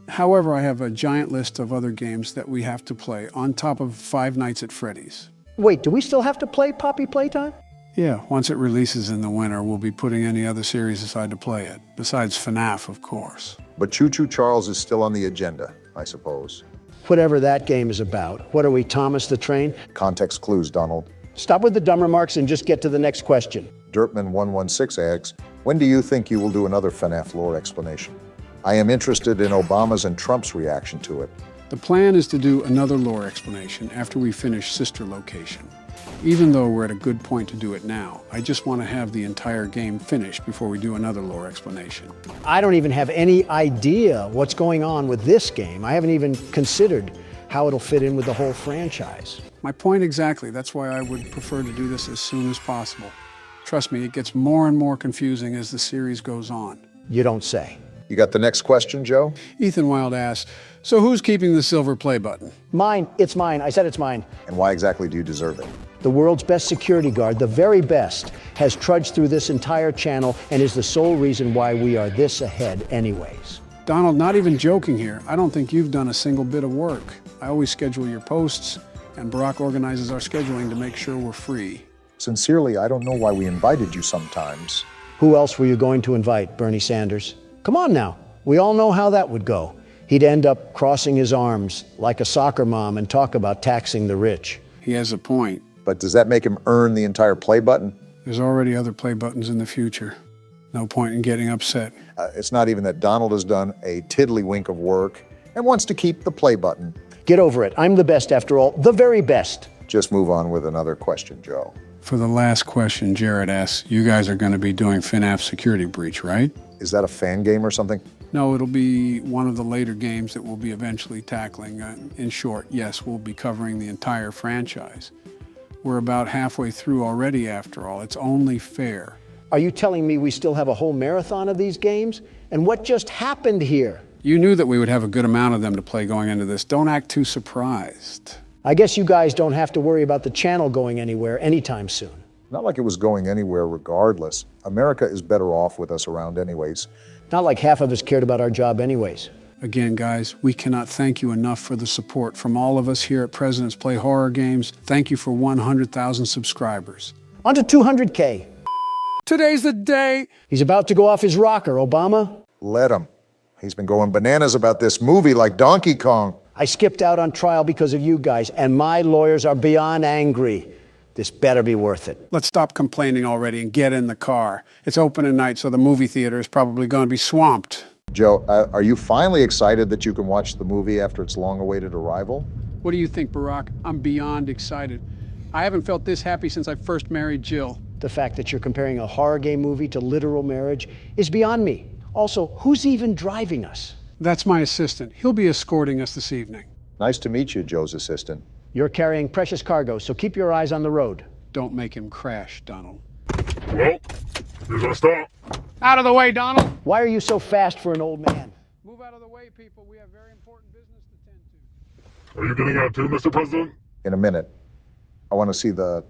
However, I have a giant list of other games that we have to play on top of Five Nights at Freddy's. Wait, do we still have to play Poppy Playtime? Yeah, once it releases in the winter, we'll be putting any other series aside to play it, besides FNAF, of course. But Choo Choo Charles is still on the agenda, I suppose. Whatever that game is about. What are we, Thomas the Train? Context clues, Donald. Stop with the dumb remarks and just get to the next question. Dirtman116 asks, when do you think you will do another FNAF lore explanation? I am interested in Obama's and Trump's reaction to it. The plan is to do another lore explanation after we finish Sister Location. Even though we're at a good point to do it now, I just want to have the entire game finished before we do another lore explanation. I don't even have any idea what's going on with this game. I haven't even considered how it'll fit in with the whole franchise. My point exactly. That's why I would prefer to do this as soon as possible. Trust me, it gets more and more confusing as the series goes on. You don't say. You got the next question, Joe? Ethan Wild asks, so who's keeping the silver play button? Mine. It's mine. I said it's mine. And why exactly do you deserve it? The world's best security guard, the very best, has trudged through this entire channel and is the sole reason why we are this ahead anyways. Donald, not even joking here. I don't think you've done a single bit of work. I always schedule your posts, and Barack organizes our scheduling to make sure we're free. Sincerely, I don't know why we invited you sometimes. Who else were you going to invite, Bernie Sanders? Come on now. We all know how that would go. He'd end up crossing his arms like a soccer mom and talk about taxing the rich. He has a point. But does that make him earn the entire play button? There's already other play buttons in the future. No point in getting upset. It's not even that Donald has done a tiddlywink of work and wants to keep the play button. Get over it. I'm the best after all. The very best. Just move on with another question, Joe. For the last question, Jared asks, you guys are going to be doing FNAF Security Breach, right? Is that a fan game or something? No, it'll be one of the later games that we'll be eventually tackling. In short, yes, we'll be covering the entire franchise. We're about halfway through already, after all. It's only fair. Are you telling me we still have a whole marathon of these games? And what just happened here? You knew that we would have a good amount of them to play going into this. Don't act too surprised. I guess you guys don't have to worry about the channel going anywhere anytime soon. Not like it was going anywhere regardless. America is better off with us around anyways. Not like half of us cared about our job anyways. Again, guys, we cannot thank you enough for the support from all of us here at President's Play Horror Games. Thank you for 100,000 subscribers. On to 200K. Today's the day. He's about to go off his rocker, Obama. Let him. He's been going bananas about this movie like Donkey Kong. I skipped out on trial because of you guys, and my lawyers are beyond angry. This better be worth it. Let's stop complaining already and get in the car. It's opening night, so the movie theater is probably going to be swamped. Joe, are you finally excited that you can watch the movie after its long-awaited arrival? What do you think, Barack? I'm beyond excited. I haven't felt this happy since I first married Jill. The fact that you're comparing a horror game movie to literal marriage is beyond me. Also, who's even driving us? That's my assistant. He'll be escorting us this evening. Nice to meet you, Joe's assistant. You're carrying precious cargo, so keep your eyes on the road. Don't make him crash, Donald. Well, here's our stop. Out of the way, Donald! Why are you so fast for an old man? Move out of the way, people. We have very important business to tend to. Are you getting out too, Mr. President? In a minute. I want to see the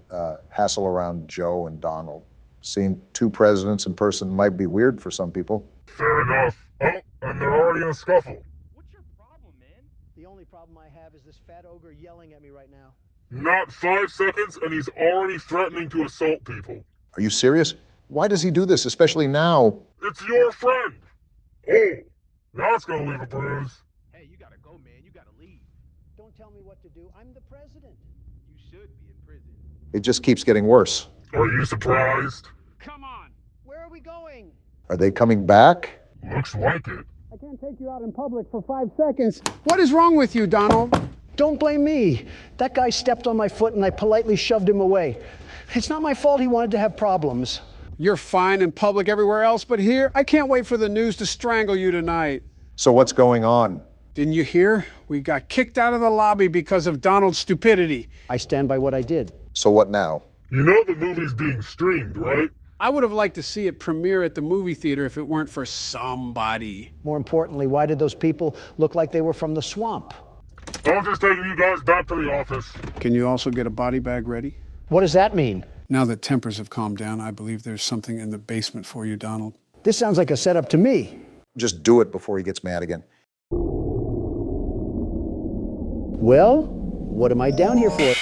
hassle around Joe and Donald. Seeing two presidents in person might be weird for some people. Fair enough. Oh, and they're already in a scuffle. What's your problem, man? The only problem I have is this fat ogre yelling at me right now. Not 5 seconds, and he's already threatening to assault people. Are you serious? Why does he do this, especially now? It's your friend. Oh, now it's gonna leave a bruise. Hey, you gotta go, man. You gotta leave. Don't tell me what to do. I'm the president. You should be in prison. It just keeps getting worse. Are you surprised? Come on. Where are we going? Are they coming back? Looks like it. I can't take you out in public for 5 seconds. What is wrong with you, Donald? Don't blame me. That guy stepped on my foot and I politely shoved him away. It's not my fault he wanted to have problems. You're fine in public everywhere else, but here, I can't wait for the news to strangle you tonight. So what's going on? Didn't you hear? We got kicked out of the lobby because of Donald's stupidity. I stand by what I did. So what now? You know the movie's being streamed, right? I would have liked to see it premiere at the movie theater if it weren't for somebody. More importantly, why did those people look like they were from the swamp? I'm just taking you guys back to the office. Can you also get a body bag ready? What does that mean? Now that tempers have calmed down, I believe there's something in the basement for you, Donald. This sounds like a setup to me. Just do it before he gets mad again. Well, what am I down here for?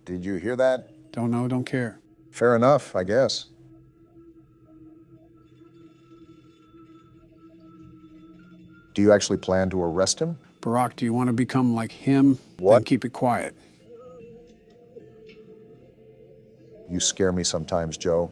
Did you hear that? Don't know, don't care. Fair enough, I guess. Do you actually plan to arrest him? Barack, do you want to become like him? What? Then keep it quiet. You scare me sometimes, Joe.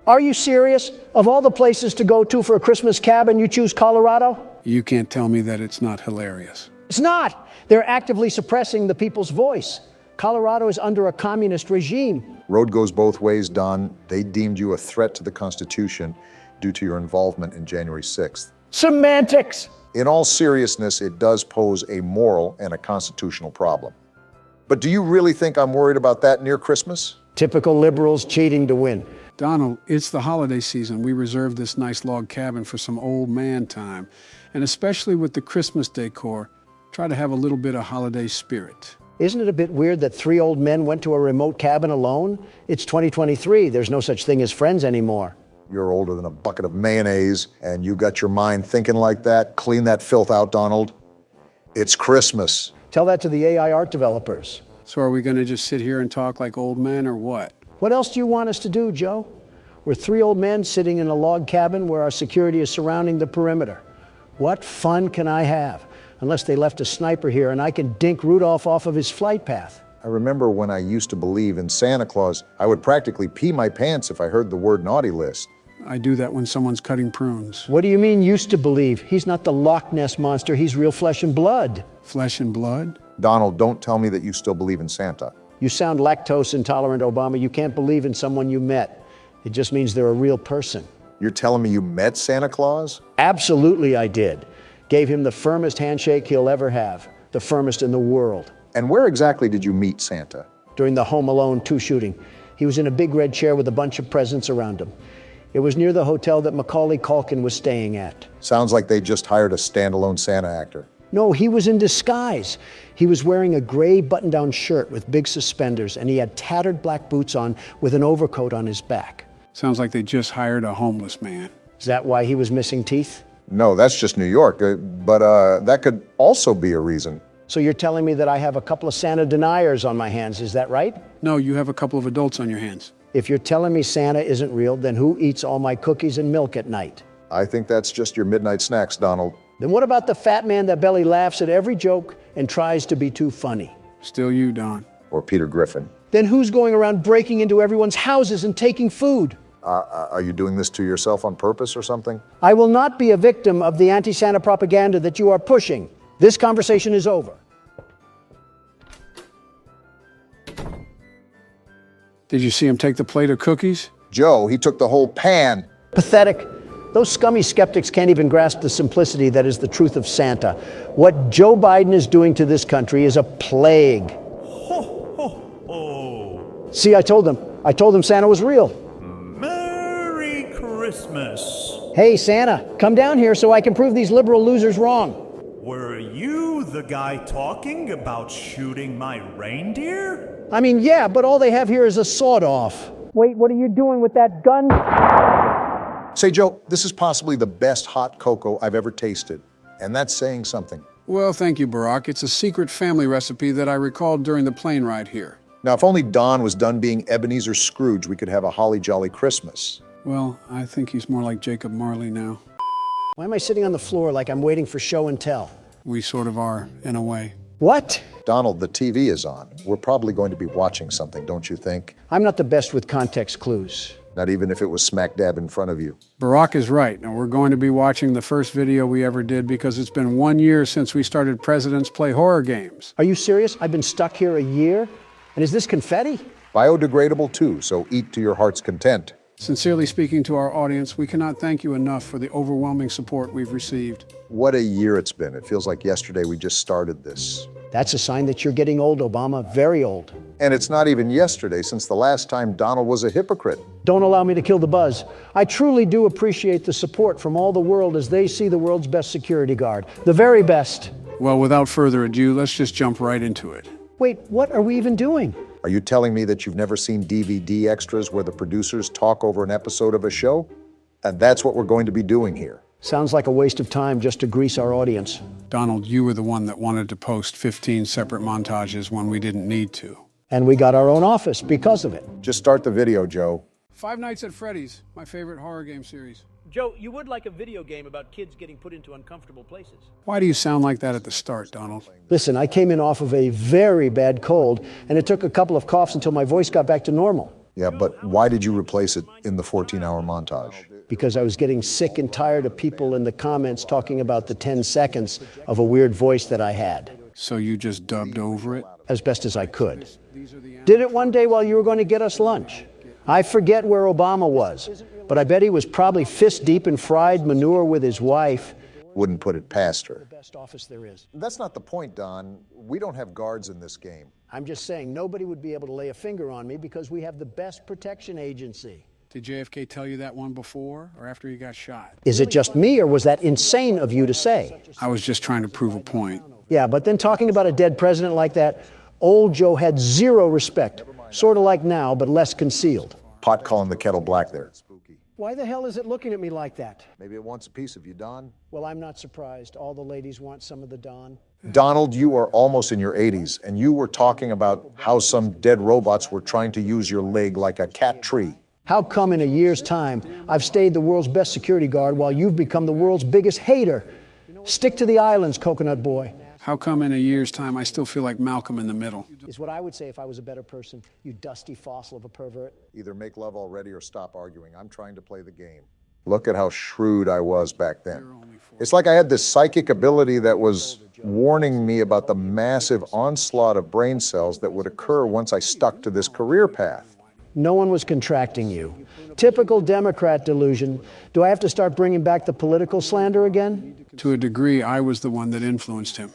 Are you serious? Of all the places to go to for a Christmas cabin, you choose Colorado? You can't tell me that it's not hilarious. It's not. They're actively suppressing the people's voice. Colorado is under a communist regime. Road goes both ways, Don. They deemed you a threat to the Constitution due to your involvement in January 6th. Semantics! In all seriousness, it does pose a moral and a constitutional problem. But do you really think I'm worried about that near Christmas? Typical liberals cheating to win. Donald, it's the holiday season. We reserved this nice log cabin for some old man time. And especially with the Christmas decor, try to have a little bit of holiday spirit. Isn't it a bit weird that 3 old men went to a remote cabin alone? It's 2023. There's no such thing as friends anymore. You're older than a bucket of mayonnaise, and you got your mind thinking like that. Clean that filth out, Donald. It's Christmas. Tell that to the AI art developers. So are we going to just sit here and talk like old men or what? What else do you want us to do, Joe? We're 3 old men sitting in a log cabin where our security is surrounding the perimeter. What fun can I have? Unless they left a sniper here and I can dink Rudolph off of his flight path. I remember when I used to believe in Santa Claus, I would practically pee my pants if I heard the word naughty list. I do that when someone's cutting prunes. What do you mean used to believe? He's not the Loch Ness monster, he's real flesh and blood. Flesh and blood? Donald, don't tell me that you still believe in Santa. You sound lactose intolerant, Obama. You can't believe in someone you met. It just means they're a real person. You're telling me you met Santa Claus? Absolutely I did. Gave him the firmest handshake he'll ever have. The firmest in the world. And where exactly did you meet Santa? During the Home Alone 2 shooting. He was in a big red chair with a bunch of presents around him. It was near the hotel that Macaulay Culkin was staying at. Sounds like they just hired a standalone Santa actor. No, he was in disguise. He was wearing a gray button-down shirt with big suspenders, and he had tattered black boots on with an overcoat on his back. Sounds like they just hired a homeless man. Is that why he was missing teeth? No, that's just New York, but that could also be a reason. So you're telling me that I have a couple of Santa deniers on my hands, is that right? No, you have a couple of adults on your hands. If you're telling me Santa isn't real, then who eats all my cookies and milk at night? I think that's just your midnight snacks, Donald. Then what about the fat man that belly laughs at every joke and tries to be too funny? Still you, Don. Or Peter Griffin. Then who's going around breaking into everyone's houses and taking food? Are you doing this to yourself on purpose or something? I will not be a victim of the anti-Santa propaganda that you are pushing. This conversation is over. Did you see him take the plate of cookies? Joe, he took the whole pan. Pathetic. Those scummy skeptics can't even grasp the simplicity that is the truth of Santa. What Joe Biden is doing to this country is a plague. Ho, ho, ho. See, I told them Santa was real. Merry Christmas. Hey, Santa, come down here so I can prove these liberal losers wrong. Were you the guy talking about shooting my reindeer? I mean, yeah, but all they have here is a sawed-off. Wait, what are you doing with that gun? Say, Joe, this is possibly the best hot cocoa I've ever tasted. And that's saying something. Well, thank you, Barack. It's a secret family recipe that I recalled during the plane ride here. Now, if only Don was done being Ebenezer Scrooge, we could have a holly jolly Christmas. Well, I think he's more like Jacob Marley now. Why am I sitting on the floor like I'm waiting for show and tell? We sort of are, in a way. What? Donald, the TV is on. We're probably going to be watching something, don't you think? I'm not the best with context clues. Not even if it was smack dab in front of you. Barack is right, and we're going to be watching the first video we ever did because it's been 1 year since we started Presidents Play Horror Games. Are you serious? I've been stuck here a year? And is this confetti? Biodegradable too, so eat to your heart's content. Sincerely speaking to our audience, we cannot thank you enough for the overwhelming support we've received. What a year it's been. It feels like yesterday we just started this. That's a sign that you're getting old, Obama, very old. And it's not even yesterday since the last time Donald was a hypocrite. Don't allow me to kill the buzz. I truly do appreciate the support from all the world as they see the world's best security guard. The very best. Well, without further ado, let's just jump right into it. Wait, what are we even doing? Are you telling me that you've never seen DVD extras where the producers talk over an episode of a show? And that's what we're going to be doing here. Sounds like a waste of time just to grease our audience. Donald, you were the one that wanted to post 15 separate montages when we didn't need to. And we got our own office because of it. Just start the video, Joe. Five Nights at Freddy's, my favorite horror game series. Joe, you would like a video game about kids getting put into uncomfortable places. Why do you sound like that at the start, Donald? Listen, I came in off of a very bad cold, and it took a couple of coughs until my voice got back to normal. Yeah, but why did you replace it in the 14-hour montage? Because I was getting sick and tired of people in the comments talking about the 10 seconds of a weird voice that I had. So you just dubbed over it? As best as I could. Did it one day while you were going to get us lunch. I forget where Obama was, but I bet he was probably fist deep in fried manure with his wife. Wouldn't put it past her. The best office there is. That's not the point, Don. We don't have guards in this game. I'm just saying nobody would be able to lay a finger on me because we have the best protection agency. Did JFK tell you that one before or after he got shot? Is it just me, or was that insane of you to say? I was just trying to prove a point. Yeah, but then talking about a dead president like that, old Joe had zero respect. Sort of like now, but less concealed. Pot calling the kettle black there. Why the hell is it looking at me like that? Maybe it wants a piece of you, Don. Well, I'm not surprised. All the ladies want some of the Don. Donald, you are almost in your 80s, and you were talking about how some dead robots were trying to use your leg like a cat tree. How come in a year's time I've stayed the world's best security guard while you've become the world's biggest hater? Stick to the islands, Coconut Boy. How come in a year's time I still feel like Malcolm in the Middle? Is what I would say if I was a better person, you dusty fossil of a pervert. Either make love already or stop arguing. I'm trying to play the game. Look at how shrewd I was back then. It's like I had this psychic ability that was warning me about the massive onslaught of brain cells that would occur once I stuck to this career path. No one was contracting you. Typical Democrat delusion. Do I have to start bringing back the political slander again? To a degree, I was the one that influenced him.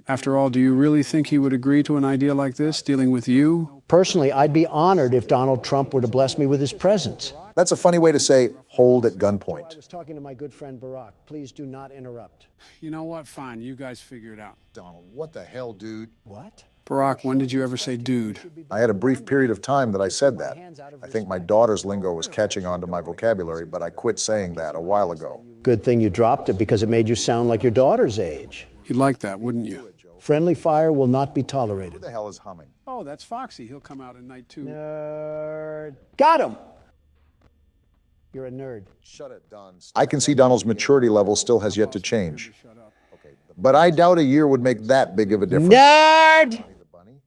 After all, do you really think he would agree to an idea like this, dealing with you? Personally, I'd be honored if Donald Trump were to bless me with his presence. That's a funny way to say hold at gunpoint. I was talking to my good friend Barack. Please do not interrupt. You know what? Fine. You guys figure it out. Donald, what the hell, dude? What? Barack, when did you ever say dude? I had a brief period of time that I said that. I think my daughter's lingo was catching on to my vocabulary, but I quit saying that a while ago. Good thing you dropped it because it made you sound like your daughter's age. You'd like that, wouldn't you? Friendly fire will not be tolerated. Who the hell is humming? Oh, that's Foxy. He'll come out at night too. Nerd. Got him! You're a nerd. Shut it, Don. I can see Donald's maturity level still has yet to change. But I doubt a year would make that big of a difference. Nerd!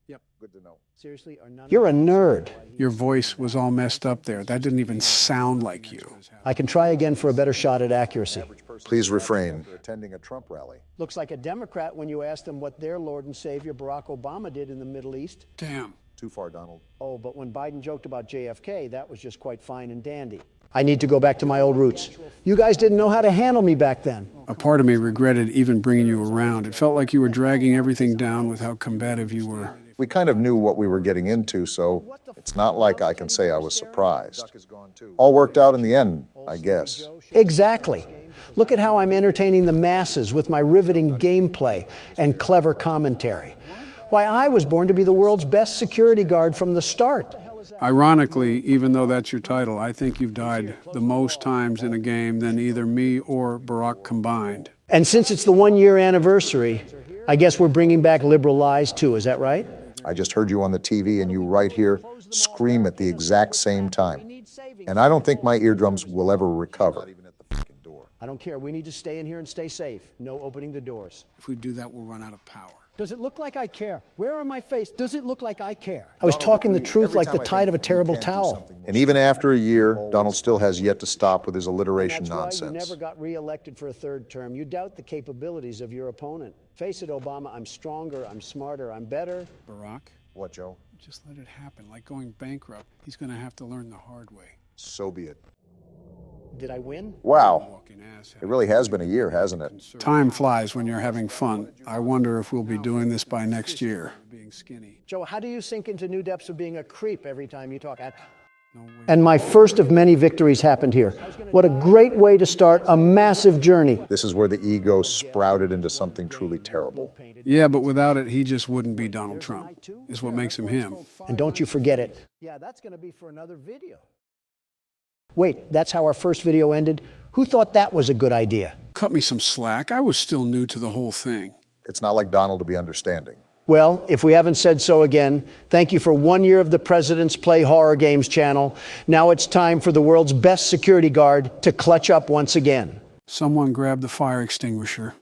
Yep. Good to know. Seriously, you're a nerd. Your voice was all messed up there. That didn't even sound like you. I can try again for a better shot at accuracy. Please refrain. Attending a Trump rally. Looks like a Democrat when you ask them what their Lord and Savior Barack Obama did in the Middle East. Damn. Too far, Donald. Oh, but when Biden joked about JFK, that was just quite fine and dandy. I need to go back to my old roots. You guys didn't know how to handle me back then. A part of me regretted even bringing you around. It felt like you were dragging everything down with how combative you were. We kind of knew what we were getting into, so it's not like I can say I was surprised. All worked out in the end, I guess. Exactly. Look at how I'm entertaining the masses with my riveting gameplay and clever commentary. Why, I was born to be the world's best security guard from the start. Ironically, even though that's your title, I think you've died the most times in a game than either me or Barack combined. And since it's the 1-year anniversary, I guess we're bringing back liberal lies too, is that right? I just heard you on the TV and you right here scream at the exact same time. And I don't think my eardrums will ever recover. I don't care. We need to stay in here and stay safe. No opening the doors. If we do that, we'll run out of power. Does it look like I care? Where on my face does it look like I care? I was talking the truth like the tide of a terrible towel. And even after a year, Donald still has yet to stop with his alliteration That's why nonsense. you never got reelected for a third term. You doubt the capabilities of your opponent. Face it, Obama, I'm stronger, I'm smarter, I'm better. Barack? What, Joe? Just let it happen. Like going bankrupt. He's going to have to learn the hard way. So be it. Did I win? Wow. It really has been a year, hasn't it? Time flies when you're having fun. I wonder if we'll be doing this by next year. Joe, how do you sink into new depths of being a creep every time you talk? And my first of many victories happened here. What a great way to start a massive journey. This is where the ego sprouted into something truly terrible. Yeah, but without it, he just wouldn't be Donald Trump. Is what makes him him. And don't you forget it. Yeah, that's going to be for another video. Wait, that's how our first video ended? Who thought that was a good idea? Cut me some slack. I was still new to the whole thing. It's not like Donald to be understanding. Well, if we haven't said so again, thank you for 1 year of the President's Play Horror Games channel. Now it's time for the world's best security guard to clutch up once again. Someone grab the fire extinguisher.